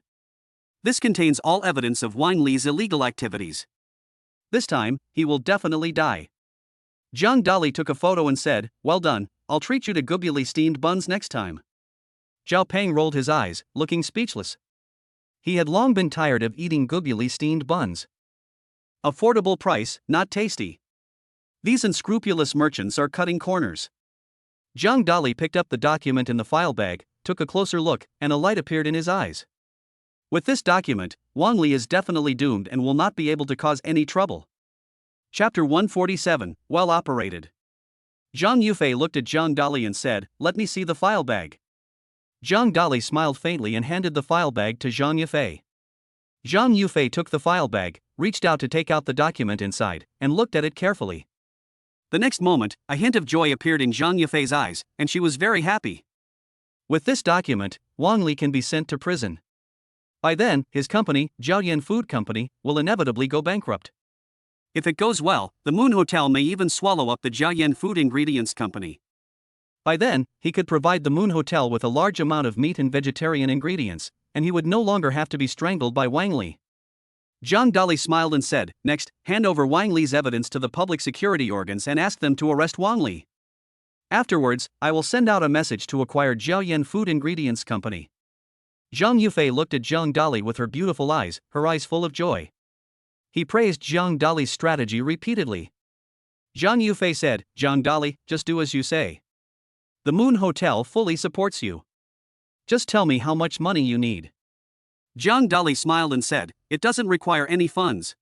This contains all evidence of Wang Li's illegal activities. This time, he will definitely die." Zhang Dali took a photo and said, "Well done, I'll treat you to gubuli steamed buns next time." Zhao Ping rolled his eyes, looking speechless. He had long been tired of eating gubuli steamed buns. Affordable price, not tasty. These unscrupulous merchants are cutting corners. Zhang Dali picked up the document in the file bag, took a closer look, and a light appeared in his eyes. With this document, Wang Li is definitely doomed and will not be able to cause any trouble. Chapter 147, Well Operated. Zhang Yufei looked at Zhang Dali and said, "Let me see the file bag." Zhang Dali smiled faintly and handed the file bag to Zhang Yufei. Zhang Yufei took the file bag, reached out to take out the document inside, and looked at it carefully. The next moment, a hint of joy appeared in Zhang Yufei's eyes, and she was very happy. With this document, Wang Li can be sent to prison. By then, his company, Jiaoyan Food Company, will inevitably go bankrupt. If it goes well, the Moon Hotel may even swallow up the Jiaoyan Food Ingredients Company. By then, he could provide the Moon Hotel with a large amount of meat and vegetarian ingredients, and he would no longer have to be strangled by Wang Li. Zhang Dali smiled and said, "Next, hand over Wang Li's evidence to the public security organs and ask them to arrest Wang Li. Afterwards, I will send out a message to acquire Jiaoyan Food Ingredients Company." Zhang Yufei looked at Zhang Dali with her beautiful eyes, her eyes full of joy. He praised Zhang Dali's strategy repeatedly. Zhang Yufei said, "Zhang Dali, just do as you say. The Moon Hotel fully supports you. Just tell me how much money you need." Zhang Dali smiled and said, "It doesn't require any funds.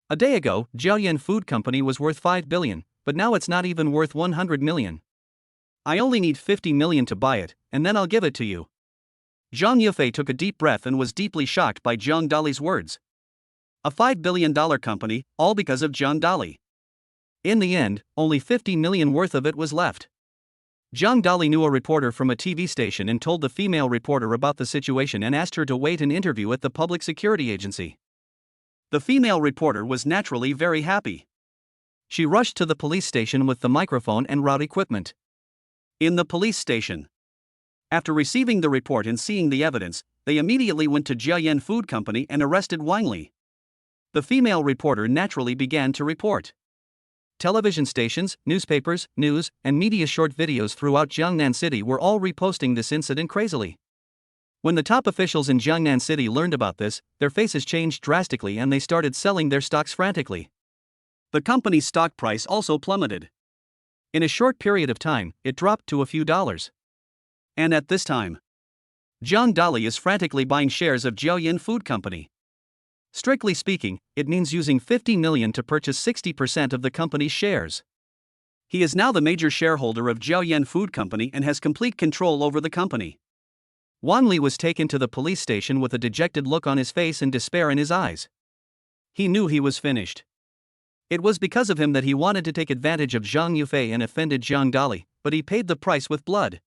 A day ago, Jiaoyan Food Company was worth 5 billion, but now it's not even worth 100 million. I only need 50 million to buy it, and then I'll give it to you." Zhang Yufei took a deep breath and was deeply shocked by Zhang Dali's words. A $5 billion company, all because of Zhang Dali. In the end, only 50 million worth of it was left. Zhang Dali knew a reporter from a TV station and told the female reporter about the situation and asked her to wait an interview at the public security agency. The female reporter was naturally very happy. She rushed to the police station with the microphone and route equipment. In the police station, after receiving the report and seeing the evidence, they immediately went to Jiaoyan Food Company and arrested Wang Li. The female reporter naturally began to report. Television stations, newspapers, news, and media short videos throughout Jiangnan City were all reposting this incident crazily. When the top officials in Jiangnan City learned about this, their faces changed drastically and they started selling their stocks frantically. The company's stock price also plummeted. In a short period of time, it dropped to a few dollars. And at this time, Zhang Dali is frantically buying shares of Jiaoyan Food Company. Strictly speaking, it means using 50 million to purchase 60% of the company's shares. He is now the major shareholder of Jiaoyan Food Company and has complete control over the company. Wang Li was taken to the police station with a dejected look on his face and despair in his eyes. He knew he was finished. It was because of him that he wanted to take advantage of Zhang Yufei and offended Zhang Dali, but he paid the price with blood.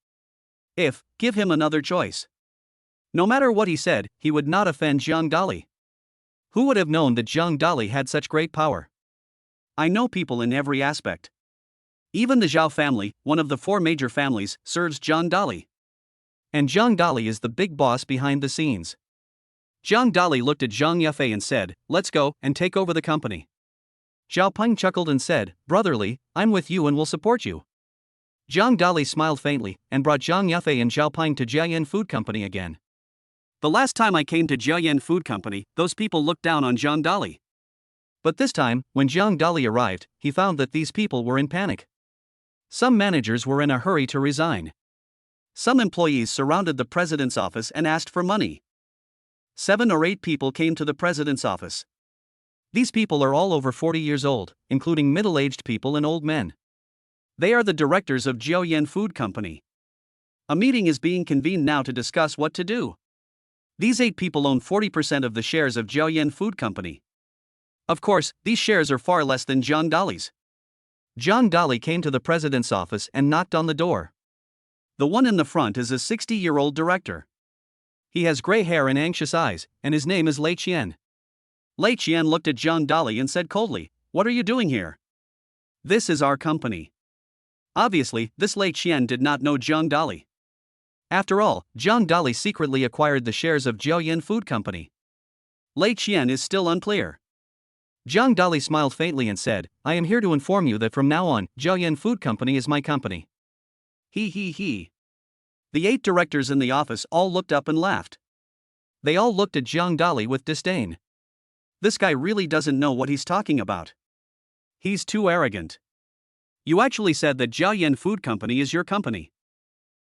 Give him another choice. No matter what he said, he would not offend Zhang Dali. Who would have known that Zhang Dali had such great power? I know people in every aspect. Even the Zhao family, one of the 4 major families, serves Zhang Dali. And Zhang Dali is the big boss behind the scenes. Zhang Dali looked at Zhang Yufei and said, "Let's go and take over the company." Zhao Ping chuckled and said, "Brotherly, I'm with you and will support you." Zhang Dali smiled faintly and brought Zhang Yufei and Zhao Ping to Jiaoyan Food Company again. The last time I came to Jiaoyan Food Company, those people looked down on Zhang Dali. But this time, when Zhang Dali arrived, he found that these people were in panic. Some managers were in a hurry to resign. Some employees surrounded the president's office and asked for money. 7 or 8 people came to the president's office. These people are all over 40 years old, including middle-aged people and old men. They are the directors of Jiaoyan Food Company. A meeting is being convened now to discuss what to do. These 8 people own 40% of the shares of Jiaoyan Food Company. Of course, these shares are far less than Zhang Dali's. Zhang Dali came to the president's office and knocked on the door. The one in the front is a 60-year-old director. He has gray hair and anxious eyes, and his name is Lei Qian. Lei Qian looked at Zhang Dali and said coldly, "What are you doing here?" "This is our company." Obviously, this Lei Qian did not know Zhang Dali. After all, Zhang Dali secretly acquired the shares of Jiaoyan Food Company. Lei Qian is still unclear. Zhang Dali smiled faintly and said, I am here to inform you that from now on, Jiaoyan Food Company is my company. He. The 8 directors in the office all looked up and laughed. They all looked at Zhang Dali with disdain. This guy really doesn't know what he's talking about. He's too arrogant. You actually said that Jiaoyan Food Company is your company.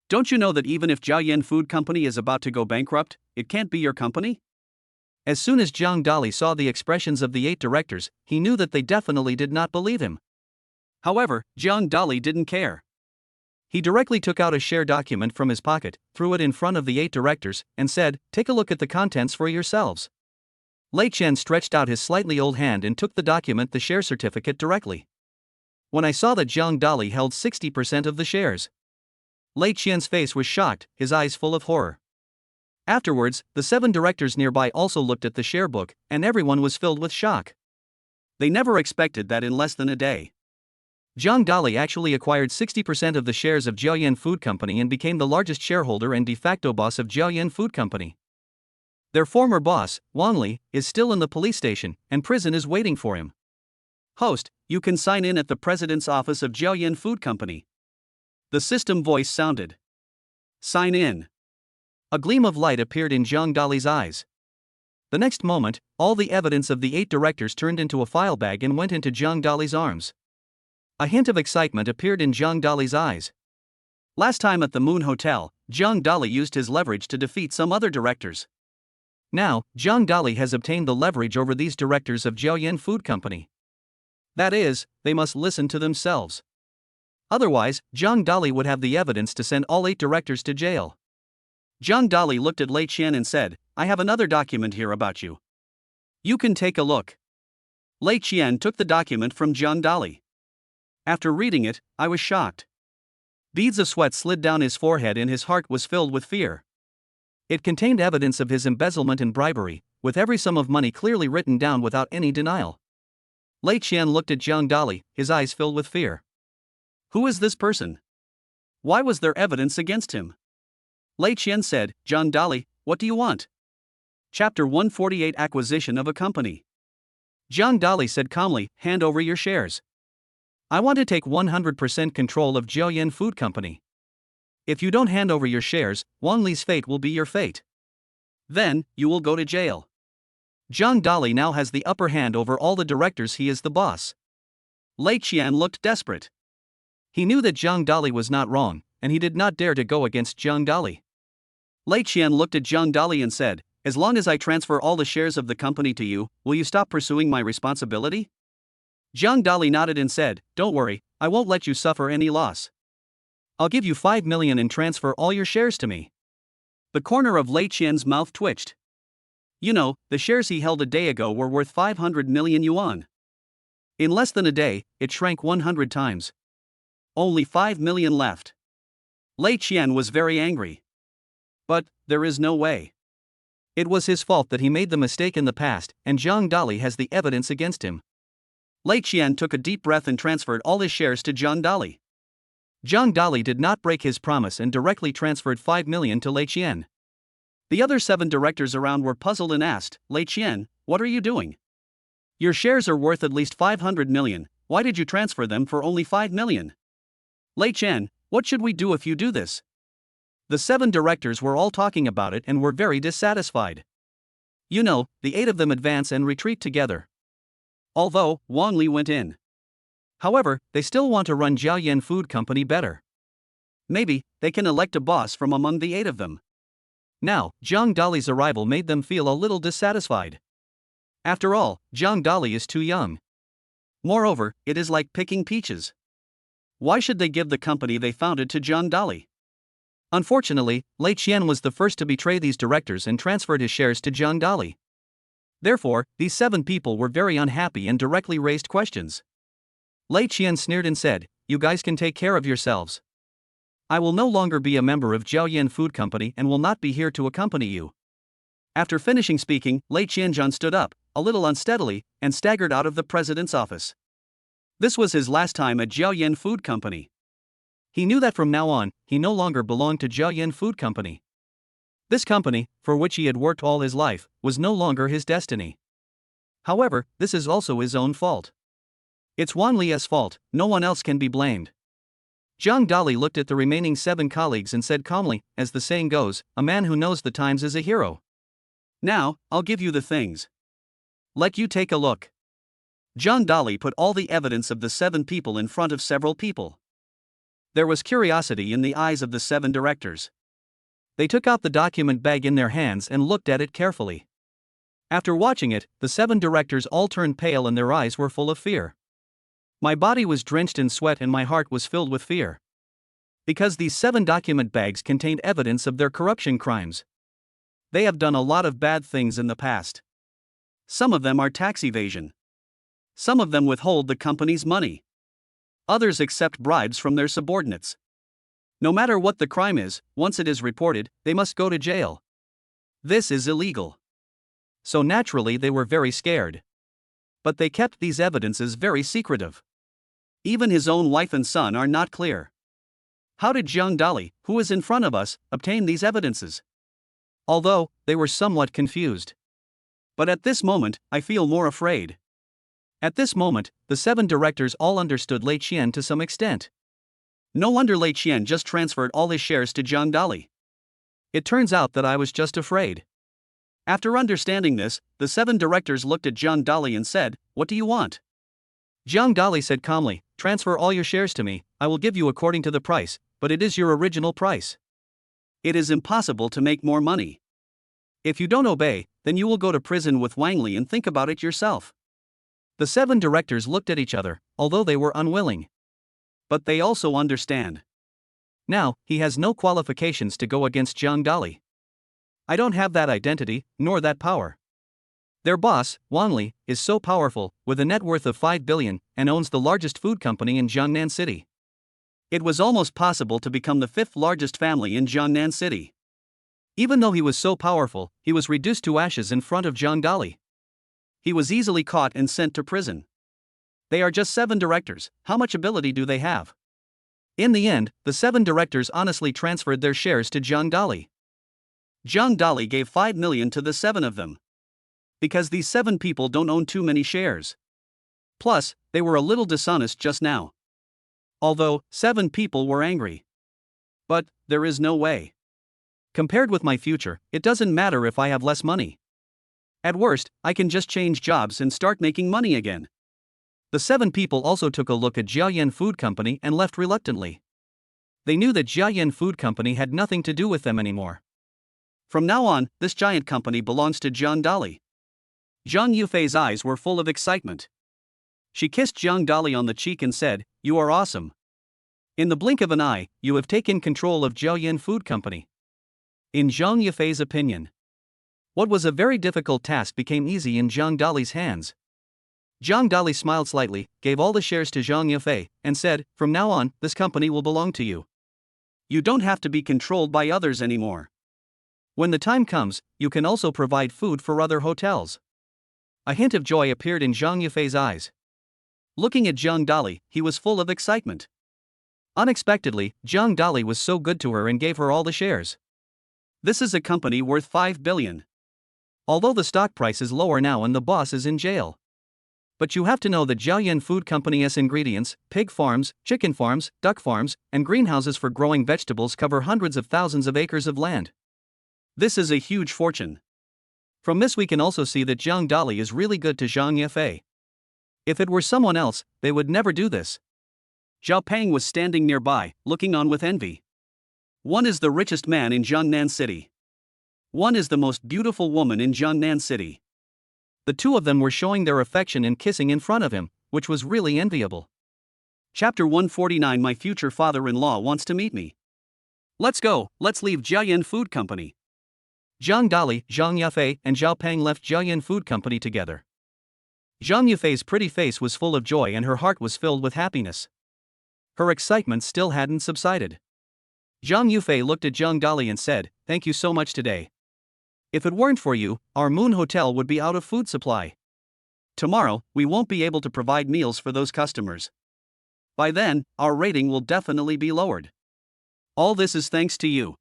Don't you know that even if Jiaoyan Food Company is about to go bankrupt, it can't be your company? As soon as Zhang Dali saw the expressions of the 8 directors, he knew that they definitely did not believe him. However, Zhang Dali didn't care. He directly took out a share document from his pocket, threw it in front of the 8 directors, and said, take a look at the contents for yourselves. Lei Qian stretched out his slightly old hand and took the document, the share certificate, directly. When I saw that Zhang Dali held 60% of the shares, Lei Qian's face was shocked, his eyes full of horror. Afterwards, the 7 directors nearby also looked at the share book, and everyone was filled with shock. They never expected that in less than a day, Zhang Dali actually acquired 60% of the shares of Jiaoyan Food Company and became the largest shareholder and de facto boss of Jiaoyan Food Company. Their former boss, Wang Li, is still in the police station, and prison is waiting for him. Host, you can sign in at the president's office of Jiaoyan Food Company. The system voice sounded. Sign in. A gleam of light appeared in Zhang Dali's eyes. The next moment, all the evidence of the 8 directors turned into a file bag and went into Zhang Dali's arms. A hint of excitement appeared in Zhang Dali's eyes. Last time at the Moon Hotel, Zhang Dali used his leverage to defeat some other directors. Now, Zhang Dali has obtained the leverage over these directors of Jiaoyan Food Company. That is, they must listen to themselves. Otherwise, Zhang Dali would have the evidence to send all 8 directors to jail. Zhang Dali looked at Lei Qian and said, I have another document here about you. You can take a look. Lei Qian took the document from Zhang Dali. After reading it, I was shocked. Beads of sweat slid down his forehead and his heart was filled with fear. It contained evidence of his embezzlement and bribery, with every sum of money clearly written down without any denial. Lei Qian looked at Zhang Dali, his eyes filled with fear. Who is this person? Why was there evidence against him? Lei Qian said, Zhang Dali, what do you want? Chapter 148 Acquisition of a Company. Zhang Dali said calmly, hand over your shares. I want to take 100% control of Jiaoyan Food Company. If you don't hand over your shares, Wang Li's fate will be your fate. Then, you will go to jail. Zhang Dali now has the upper hand over all the directors, he is the boss. Lei Qian looked desperate. He knew that Zhang Dali was not wrong, and he did not dare to go against Zhang Dali. Lei Qian looked at Zhang Dali and said, as long as I transfer all the shares of the company to you, will you stop pursuing my responsibility? Zhang Dali nodded and said, don't worry, I won't let you suffer any loss. I'll give you 5 million and transfer all your shares to me. The corner of Lei Qian's mouth twitched. You know, the shares he held a day ago were worth 500 million yuan. In less than a day, it shrank 100 times. Only 5 million left. Lei Qian was very angry. But, there is no way. It was his fault that he made the mistake in the past, and Zhang Dali has the evidence against him. Lei Qian took a deep breath and transferred all his shares to Zhang Dali. Zhang Dali did not break his promise and directly transferred 5 million to Lei Qian. The other 7 directors around were puzzled and asked, Lei Qian, what are you doing? Your shares are worth at least 500 million, why did you transfer them for only 5 million? Lei Qian, what should we do if you do this? The 7 directors were all talking about it and were very dissatisfied. You know, the 8 of them advance and retreat together. Although, Wang Li went in. However, they still want to run Jiaoyan Food Company better. Maybe, they can elect a boss from among the 8 of them. Now, Zhang Dali's arrival made them feel a little dissatisfied. After all, Zhang Dali is too young. Moreover, it is like picking peaches. Why should they give the company they founded to Zhang Dali? Unfortunately, Lei Qian was the first to betray these directors and transferred his shares to Zhang Dali. Therefore, these 7 people were very unhappy and directly raised questions. Lei Qian sneered and said, you guys can take care of yourselves. I will no longer be a member of Jiaoyan Food Company and will not be here to accompany you. After finishing speaking, Lei Qianzhan stood up, a little unsteadily, and staggered out of the president's office. This was his last time at Jiaoyan Food Company. He knew that from now on, he no longer belonged to Jiayan Food Company. This company, for which he had worked all his life, was no longer his destiny. However, this is also his own fault. It's Wan Li's fault, no one else can be blamed. Zhang Dali looked at the remaining 7 colleagues and said calmly, as the saying goes, a man who knows the times is a hero. Now, I'll give you the things. Let you take a look. Zhang Dali put all the evidence of the 7 people in front of several people. There was curiosity in the eyes of the 7 directors. They took out the document bag in their hands and looked at it carefully. After watching it, the 7 directors all turned pale and their eyes were full of fear. My body was drenched in sweat and my heart was filled with fear. Because these 7 document bags contained evidence of their corruption crimes. They have done a lot of bad things in the past. Some of them are tax evasion. Some of them withhold the company's money. Others accept bribes from their subordinates. No matter what the crime is, once it is reported, they must go to jail. This is illegal. So naturally they were very scared. But they kept these evidences very secretive. Even his own wife and son are not clear. How did Zhang Dali, who is in front of us, obtain these evidences? Although, they were somewhat confused. But at this moment, I feel more afraid. At this moment, the 7 directors all understood Lei Qian to some extent. No wonder Lei Qian just transferred all his shares to Zhang Dali. It turns out that I was just afraid. After understanding this, the 7 directors looked at Zhang Dali and said, "What do you want?" Zhang Dali said calmly, "Transfer all your shares to me, I will give you according to the price, but it is your original price. It is impossible to make more money. If you don't obey, then you will go to prison with Wang Li and think about it yourself." The 7 directors looked at each other, although they were unwilling. But they also understand. Now, he has no qualifications to go against Zhang Dali. I don't have that identity, nor that power. Their boss, Wang Li, is so powerful, with a net worth of 5 billion, and owns the largest food company in Jiangnan City. It was almost possible to become the 5th largest family in Jiangnan City. Even though he was so powerful, he was reduced to ashes in front of Zhang Dali. He was easily caught and sent to prison. They are just 7 directors, how much ability do they have? In the end, the 7 directors honestly transferred their shares to Zhang Dali. Zhang Dali gave 5 million to the 7 of them. Because these 7 people don't own too many shares. Plus, they were a little dishonest just now. Although, 7 people were angry. But, there is no way. Compared with my future, it doesn't matter if I have less money. At worst, I can just change jobs and start making money again. The 7 people also took a look at Jiayan Food Company and left reluctantly. They knew that Jiayan Food Company had nothing to do with them anymore. From now on, this giant company belongs to Zhang Dali. Zhang Yufei's eyes were full of excitement. She kissed Zhang Dali on the cheek and said, "You are awesome. In the blink of an eye, you have taken control of Jiayan Food Company." In Zhang Yufei's opinion, what was a very difficult task became easy in Zhang Dali's hands. Zhang Dali smiled slightly, gave all the shares to Zhang Yufei, and said, "From now on, this company will belong to you. You don't have to be controlled by others anymore. When the time comes, you can also provide food for other hotels." A hint of joy appeared in Zhang Yufei's eyes. Looking at Zhang Dali, he was full of excitement. Unexpectedly, Zhang Dali was so good to her and gave her all the shares. This is a company worth 5 billion. Although the stock price is lower now and the boss is in jail. But you have to know that Jiayan Food Company's ingredients, pig farms, chicken farms, duck farms, and greenhouses for growing vegetables cover hundreds of thousands of acres of land. This is a huge fortune. From this we can also see that Zhang Dali is really good to Zhang Yufei. If it were someone else, they would never do this. Zhao Peng was standing nearby, looking on with envy. One is the richest man in Jiangnan City. One is the most beautiful woman in Jiangnan City. The 2 of them were showing their affection and kissing in front of him, which was really enviable. Chapter 149. My future father-in-law wants to meet me. Let's go, let's leave Jiayan Food Company. Zhang Dali, Zhang Yufei, and Zhao Peng left Jiayan Food Company together. Zhang Yufei's pretty face was full of joy and her heart was filled with happiness. Her excitement still hadn't subsided. Zhang Yufei looked at Zhang Dali and said, "Thank you so much today. If it weren't for you, our Moon Hotel would be out of food supply. Tomorrow, we won't be able to provide meals for those customers. By then, our rating will definitely be lowered. All this is thanks to you.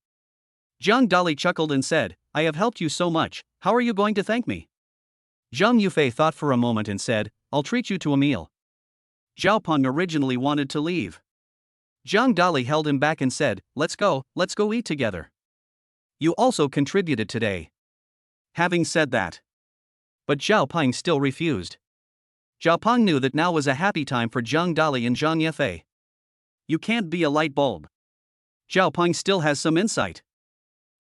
Zhang Dali chuckled and said, I have helped you so much, how are you going to thank me? Zhang Yufei thought for a moment and said, I'll treat you to a meal. Zhao Peng originally wanted to leave. Zhang Dali held him back and said, let's go eat together. You also contributed today. Having said that. But Zhao Peng still refused. Zhao Peng knew that now was a happy time for Zhang Dali and Zhang Yufei. You can't be a light bulb. Zhao Peng still has some insight.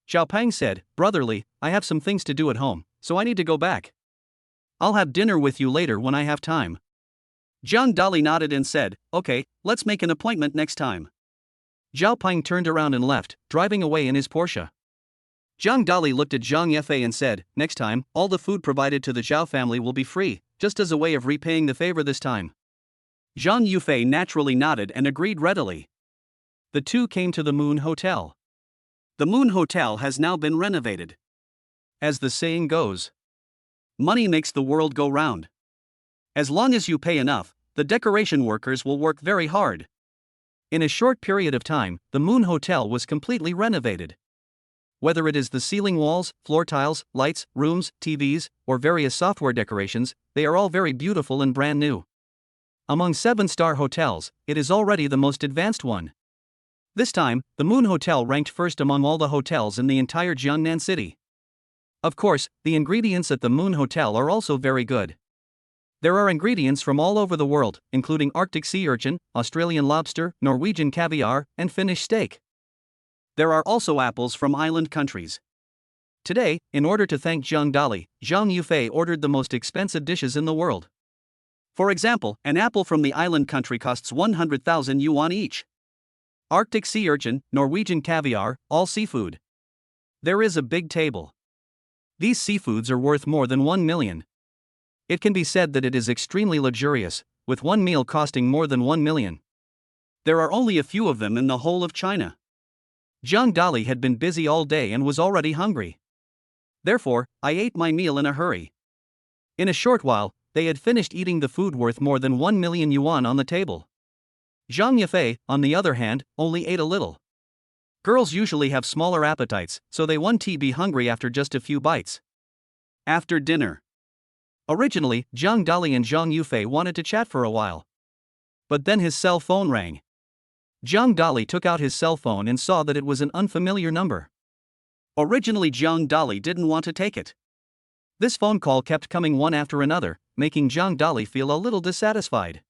Zhao Peng said, brotherly, I have some things to do at home, so I need to go back. I'll have dinner with you later when I have time. Zhang Dali nodded and said, okay, let's make an appointment next time. Zhao Peng turned around and left, driving away in his Porsche. Zhang Dali looked at Zhang Yufei and said, next time, all the food provided to the Zhao family will be free, just as a way of repaying the favor this time. Zhang Yufei naturally nodded and agreed readily. The two came to the Moon Hotel. The Moon Hotel has now been renovated. As the saying goes, money makes the world go round. As long as you pay enough, the decoration workers will work very hard. In a short period of time, the Moon Hotel was completely renovated. Whether it is the ceiling walls, floor tiles, lights, rooms, TVs, or various software decorations, they are all very beautiful and brand new. Among 7-star hotels, it is already the most advanced one. This time, the Moon Hotel ranked first among all the hotels in the entire Jiangnan city. Of course, the ingredients at the Moon Hotel are also very good. There are ingredients from all over the world, including Arctic sea urchin, Australian lobster, Norwegian caviar, and Finnish steak. There are also apples from island countries. Today, in order to thank Zhang Dali, Zhang Yufei ordered the most expensive dishes in the world. For example, an apple from the island country costs 100,000 yuan each. Arctic sea urchin, Norwegian caviar, all seafood. There is a big table. These seafoods are worth more than 1 million. It can be said that it is extremely luxurious, with one meal costing more than 1 million. There are only a few of them in the whole of China. Zhang Dali had been busy all day and was already hungry. Therefore, I ate my meal in a hurry. In a short while, they had finished eating the food worth more than 1 million yuan on the table. Zhang Yufei, on the other hand, only ate a little. Girls usually have smaller appetites, so they won't be hungry after just a few bites. After dinner. Originally, Zhang Dali and Zhang Yufei wanted to chat for a while. But then his cell phone rang. Zhang Dali took out his cell phone and saw that it was an unfamiliar number. Originally, Zhang Dali didn't want to take it. This phone call kept coming one after another, making Zhang Dali feel a little dissatisfied.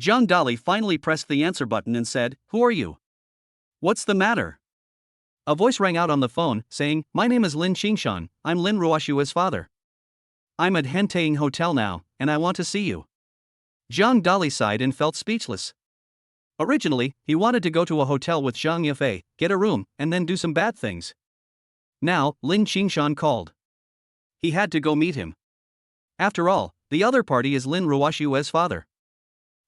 Zhang Dali finally pressed the answer button and said, who are you? What's the matter? A voice rang out on the phone, saying, my name is Lin Qingshan, I'm Lin Ruoshua's father. I'm at Hentaying Hotel now, and I want to see you. Zhang Dali sighed and felt speechless. Originally, he wanted to go to a hotel with Zhang Yufei, get a room, and then do some bad things. Now, Lin Qingshan called. He had to go meet him. After all, the other party is Lin Ruoshua's father.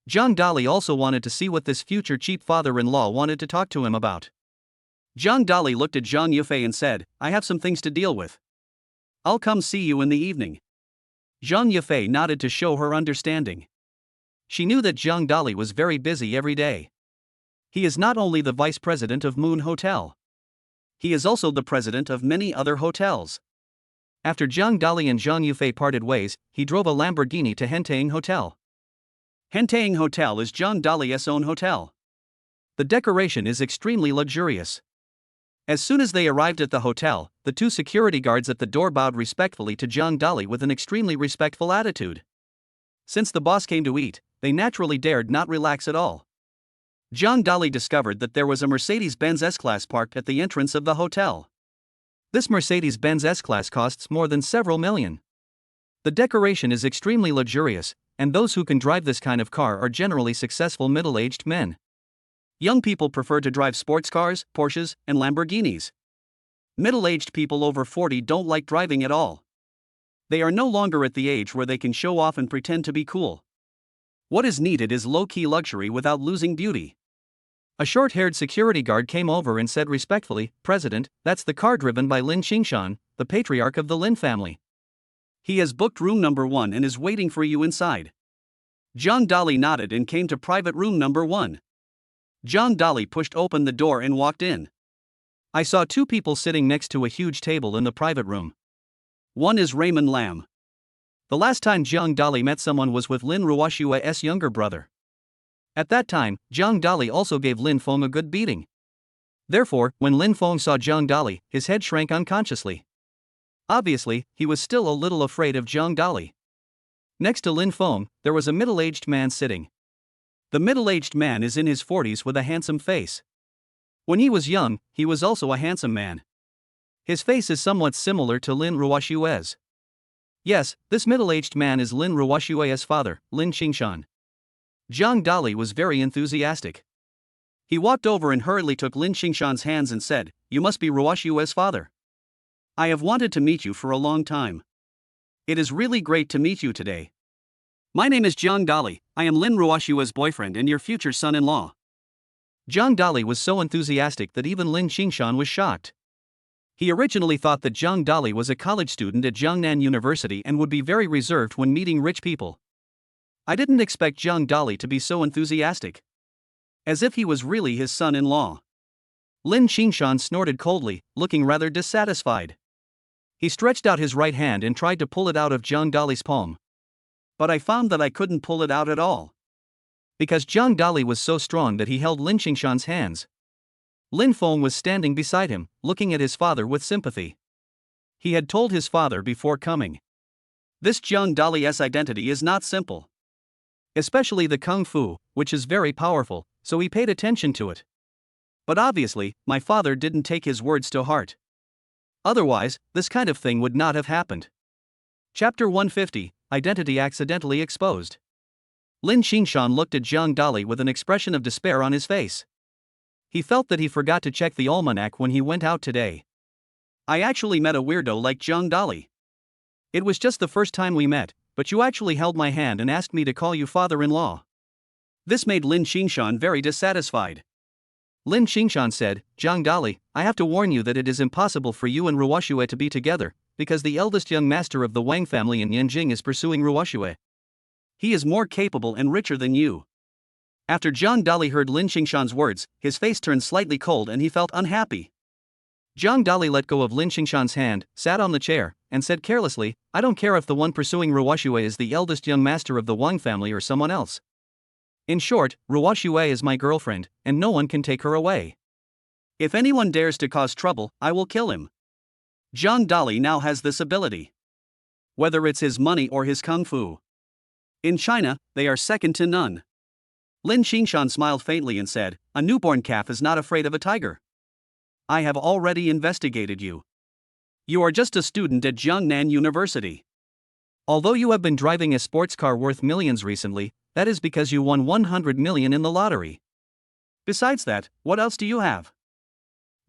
Zhang Dali also wanted to see what this future cheap father-in-law wanted to talk to him about. Zhang Dali looked at Zhang Yufei and said, I have some things to deal with. I'll come see you in the evening. Zhang Yufei nodded to show her understanding. She knew that Zhang Dali was very busy every day. He is not only the vice president of Moon Hotel. He is also the president of many other hotels. After Zhang Dali and Zhang Yufei parted ways, he drove a Lamborghini to Hentaying Hotel. Hentaying Hotel is Zhang Dali's own hotel. The decoration is extremely luxurious. As soon as they arrived at the hotel, the two security guards at the door bowed respectfully to Zhang Dali with an extremely respectful attitude. Since the boss came to eat, they naturally dared not relax at all. Zhang Dali discovered that there was a Mercedes-Benz S-Class parked at the entrance of the hotel. This Mercedes-Benz S-Class costs more than several million. The decoration is extremely luxurious, and those who can drive this kind of car are generally successful middle-aged men. Young people prefer to drive sports cars, Porsches, and Lamborghinis. Middle-aged people over 40 don't like driving at all. They are no longer at the age where they can show off and pretend to be cool. What is needed is low-key luxury without losing beauty. A short-haired security guard came over and said respectfully, President, that's the car driven by Lin Qingshan, the patriarch of the Lin family. He has booked room number 1 and is waiting for you inside. Zhang Dali nodded and came to private room number 1. Zhang Dali pushed open the door and walked in. I saw 2 people sitting next to a huge table in the private room. One is Raymond Lam. The last time Zhang Dali met someone was with Lin Ruoshue's younger brother. At that time, Zhang Dali also gave Lin Feng a good beating. Therefore, when Lin Feng saw Zhang Dali, his head shrank unconsciously. Obviously, he was still a little afraid of Zhang Dali. Next to Lin Feng, there was a middle-aged man sitting. The middle-aged man is in his 40s with a handsome face. When he was young, he was also a handsome man. His face is somewhat similar to Lin Ruoshue's. Yes, this middle-aged man is Lin Ruoshue's father, Lin Qingshan. Zhang Dali was very enthusiastic. He walked over and hurriedly took Lin Qingshan's hands and said, "You must be Ruoshue's father. I have wanted to meet you for a long time. It is really great to meet you today. My name is Zhang Dali, I am Lin Ruoshue's boyfriend and your future son-in-law." Zhang Dali was so enthusiastic that even Lin Qingshan was shocked. He originally thought that Zhang Dali was a college student at Jiangnan University and would be very reserved when meeting rich people. I didn't expect Zhang Dali to be so enthusiastic. As if he was really his son-in-law. Lin Qingshan snorted coldly, looking rather dissatisfied. He stretched out his right hand and tried to pull it out of Zhang Dali's palm. But I found that I couldn't pull it out at all. Because Zhang Dali was so strong that he held Lin Qingshan's hands. Lin Feng was standing beside him, looking at his father with sympathy. He had told his father before coming. This Zhang Dali's identity is not simple. Especially the Kung Fu, which is very powerful, so he paid attention to it. But obviously, my father didn't take his words to heart. Otherwise, this kind of thing would not have happened. Chapter 150, Identity Accidentally Exposed. Lin Qingshan looked at Zhang Dali with an expression of despair on his face. He felt that he forgot to check the almanac when he went out today. I actually met a weirdo like Zhang Dali. It was just the first time we met, but you actually held my hand and asked me to call you father-in-law. This made Lin Qingshan very dissatisfied. Lin Qingshan said, "Zhang Dali, I have to warn you that it is impossible for you and Ruoshue to be together, because the eldest young master of the Wang family in Yanjing is pursuing Ruoshue. He is more capable and richer than you." After Zhang Dali heard Lin Qingshan's words, his face turned slightly cold and he felt unhappy. Zhang Dali let go of Lin Qingshan's hand, sat on the chair, and said carelessly, "I don't care if the one pursuing Ruoshue is the eldest young master of the Wang family or someone else. In short, Ruoshue is my girlfriend, and no one can take her away. If anyone dares to cause trouble, I will kill him." Zhang Dali now has this ability. Whether it's his money or his kung fu. In China, they are second to none. Lin Qingshan smiled faintly and said, "A newborn calf is not afraid of a tiger. I have already investigated you. You are just a student at Jiangnan University. Although you have been driving a sports car worth millions recently, that is because you won 100 million in the lottery. Besides that, what else do you have?"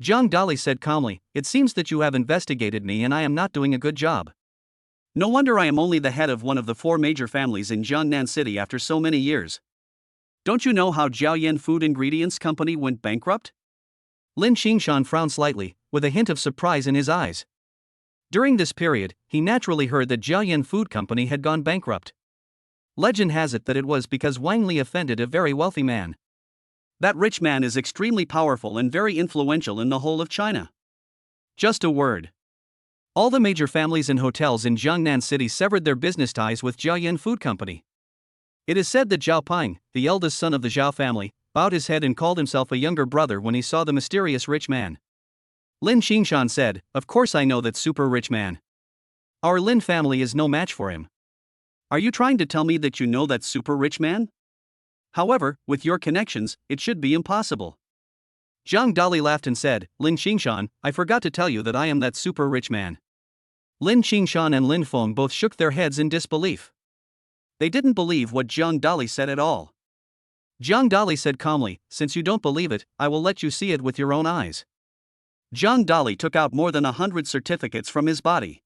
Zhang Dali said calmly, "It seems that you have investigated me and I am not doing a good job. No wonder I am only the head of one of the 4 major families in Jiangnan City after so many years. Don't you know how Jiaoyan Food Ingredients Company went bankrupt?" Lin Qingshan frowned slightly, with a hint of surprise in his eyes. During this period, he naturally heard that Jiaoyan Food Company had gone bankrupt. Legend has it that it was because Wang Li offended a very wealthy man. That rich man is extremely powerful and very influential in the whole of China. Just a word. All the major families and hotels in Jiangnan City severed their business ties with Jiaoyan Food Company. It is said that Zhao Ping, the eldest son of the Zhao family, bowed his head and called himself a younger brother when he saw the mysterious rich man. Lin Qingshan said, "Of course I know that super rich man. Our Lin family is no match for him." Are you trying to tell me that you know that super rich man? However, with your connections, it should be impossible. Zhang Dali laughed and said, "Lin Qingshan, I forgot to tell you that I am that super rich man." Lin Qingshan and Lin Feng both shook their heads in disbelief. They didn't believe what Zhang Dali said at all. Zhang Dali said calmly, "Since you don't believe it, I will let you see it with your own eyes." Zhang Dali took out more than 100 certificates from his body.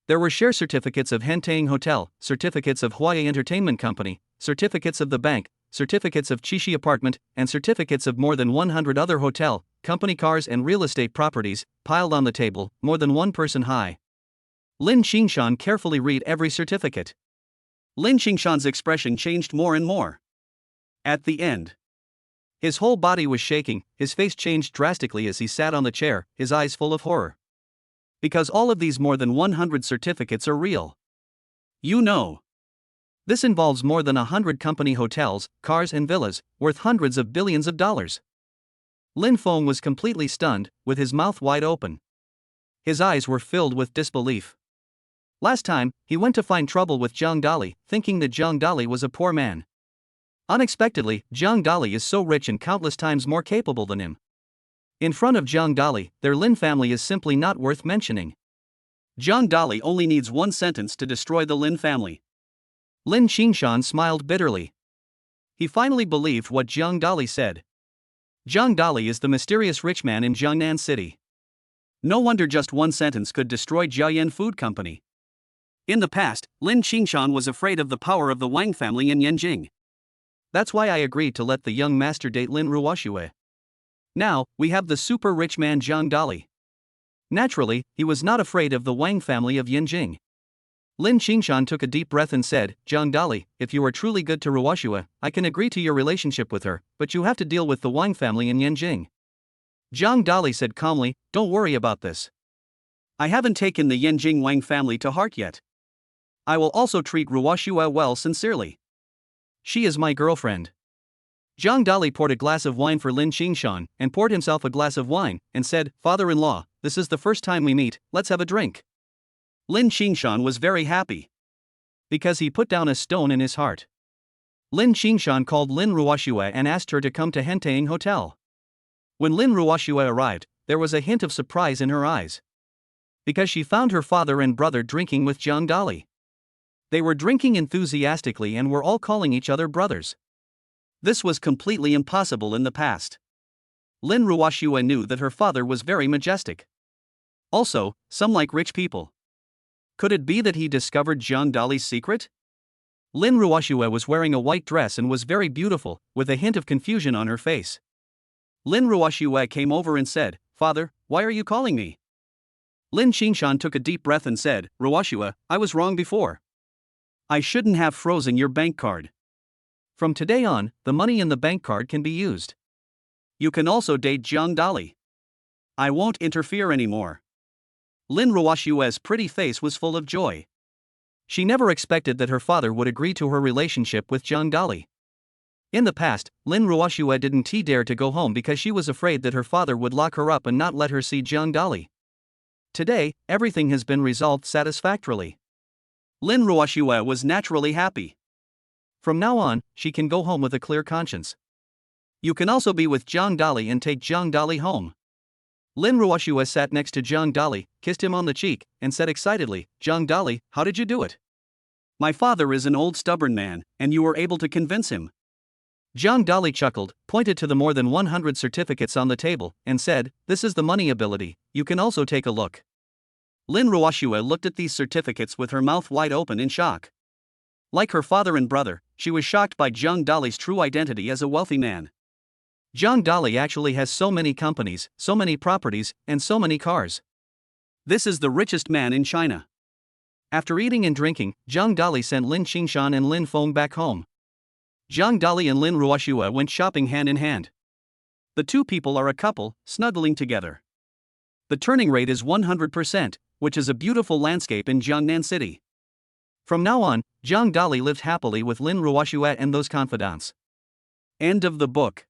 There were share certificates of Hentang Hotel, certificates of Huaye Entertainment Company, certificates of the bank, certificates of Chishi Apartment, and certificates of more than 100 other hotel, company cars and real estate properties, piled on the table, more than 1 person high. Lin Qingshan carefully read every certificate. Lin Qingshan's expression changed more and more. At the end, his whole body was shaking, his face changed drastically as he sat on the chair, his eyes full of horror. Because all of these more than 100 certificates are real. You know. This involves more than 100 company hotels, cars and villas, worth hundreds of billions of dollars. Lin Feng was completely stunned, with his mouth wide open. His eyes were filled with disbelief. Last time, he went to find trouble with Zhang Dali, thinking that Zhang Dali was a poor man. Unexpectedly, Zhang Dali is so rich and countless times more capable than him. In front of Zhang Dali, their Lin family is simply not worth mentioning. Zhang Dali only needs one sentence to destroy the Lin family. Lin Qingshan smiled bitterly. He finally believed what Zhang Dali said. Zhang Dali is the mysterious rich man in Jiangnan City. No wonder just one sentence could destroy Jiayan Food Company. In the past, Lin Qingshan was afraid of the power of the Wang family in Yanjing. That's why I agreed to let the young master date Lin Ruoxue. Now, we have the super rich man Zhang Dali. Naturally, he was not afraid of the Wang family of Yanjing. Lin Qingshan took a deep breath and said, Zhang Dali, if you are truly good to Ruoxue, I can agree to your relationship with her, but you have to deal with the Wang family in Yanjing. Zhang Dali said calmly, don't worry about this. I haven't taken the Yanjing Wang family to heart yet. I will also treat Ruoxue well sincerely. She is my girlfriend. Zhang Dali poured a glass of wine for Lin Qingshan, and poured himself a glass of wine, and said, Father-in-law, this is the first time we meet, let's have a drink. Lin Qingshan was very happy. Because he put down a stone in his heart. Lin Qingshan called Lin Ruoxue and asked her to come to Hentaying Hotel. When Lin Ruoxue arrived, there was a hint of surprise in her eyes. Because she found her father and brother drinking with Zhang Dali. They were drinking enthusiastically and were all calling each other brothers. This was completely impossible in the past. Lin Ruoxue knew that her father was very majestic. Also, some like rich people. Could it be that he discovered Zhang Dali's secret? Lin Ruoxue was wearing a white dress and was very beautiful, with a hint of confusion on her face. Lin Ruoxue came over and said, Father, why are you calling me? Lin Qingshan took a deep breath and said, Ruoxue, I was wrong before. I shouldn't have frozen your bank card. From today on, the money in the bank card can be used. You can also date Zhang Dali. I won't interfere anymore. Lin Ruoxue's pretty face was full of joy. She never expected that her father would agree to her relationship with Zhang Dali. In the past, Lin Ruoxue didn't dare to go home because she was afraid that her father would lock her up and not let her see Zhang Dali. Today, everything has been resolved satisfactorily. Lin Ruoxue was naturally happy. From now on, she can go home with a clear conscience. You can also be with Zhang Dali and take Zhang Dali home. Lin Ruoxue sat next to Zhang Dali, kissed him on the cheek, and said excitedly, Zhang Dali, how did you do it? My father is an old stubborn man, and you were able to convince him. Zhang Dali chuckled, pointed to the more than 100 certificates on the table, and said, this is the money ability, you can also take a look. Lin Ruoxue looked at these certificates with her mouth wide open in shock. Like her father and brother, she was shocked by Zhang Dali's true identity as a wealthy man. Zhang Dali actually has so many companies, so many properties, and so many cars. This is the richest man in China. After eating and drinking, Zhang Dali sent Lin Qingshan and Lin Feng back home. Zhang Dali and Lin Ruoxue went shopping hand in hand. The two people are a couple, snuggling together. The turning rate is 100%, which is a beautiful landscape in Jiangnan City. From now on, Zhang Dali lived happily with Lin Ruoxue and those confidants. End of the book.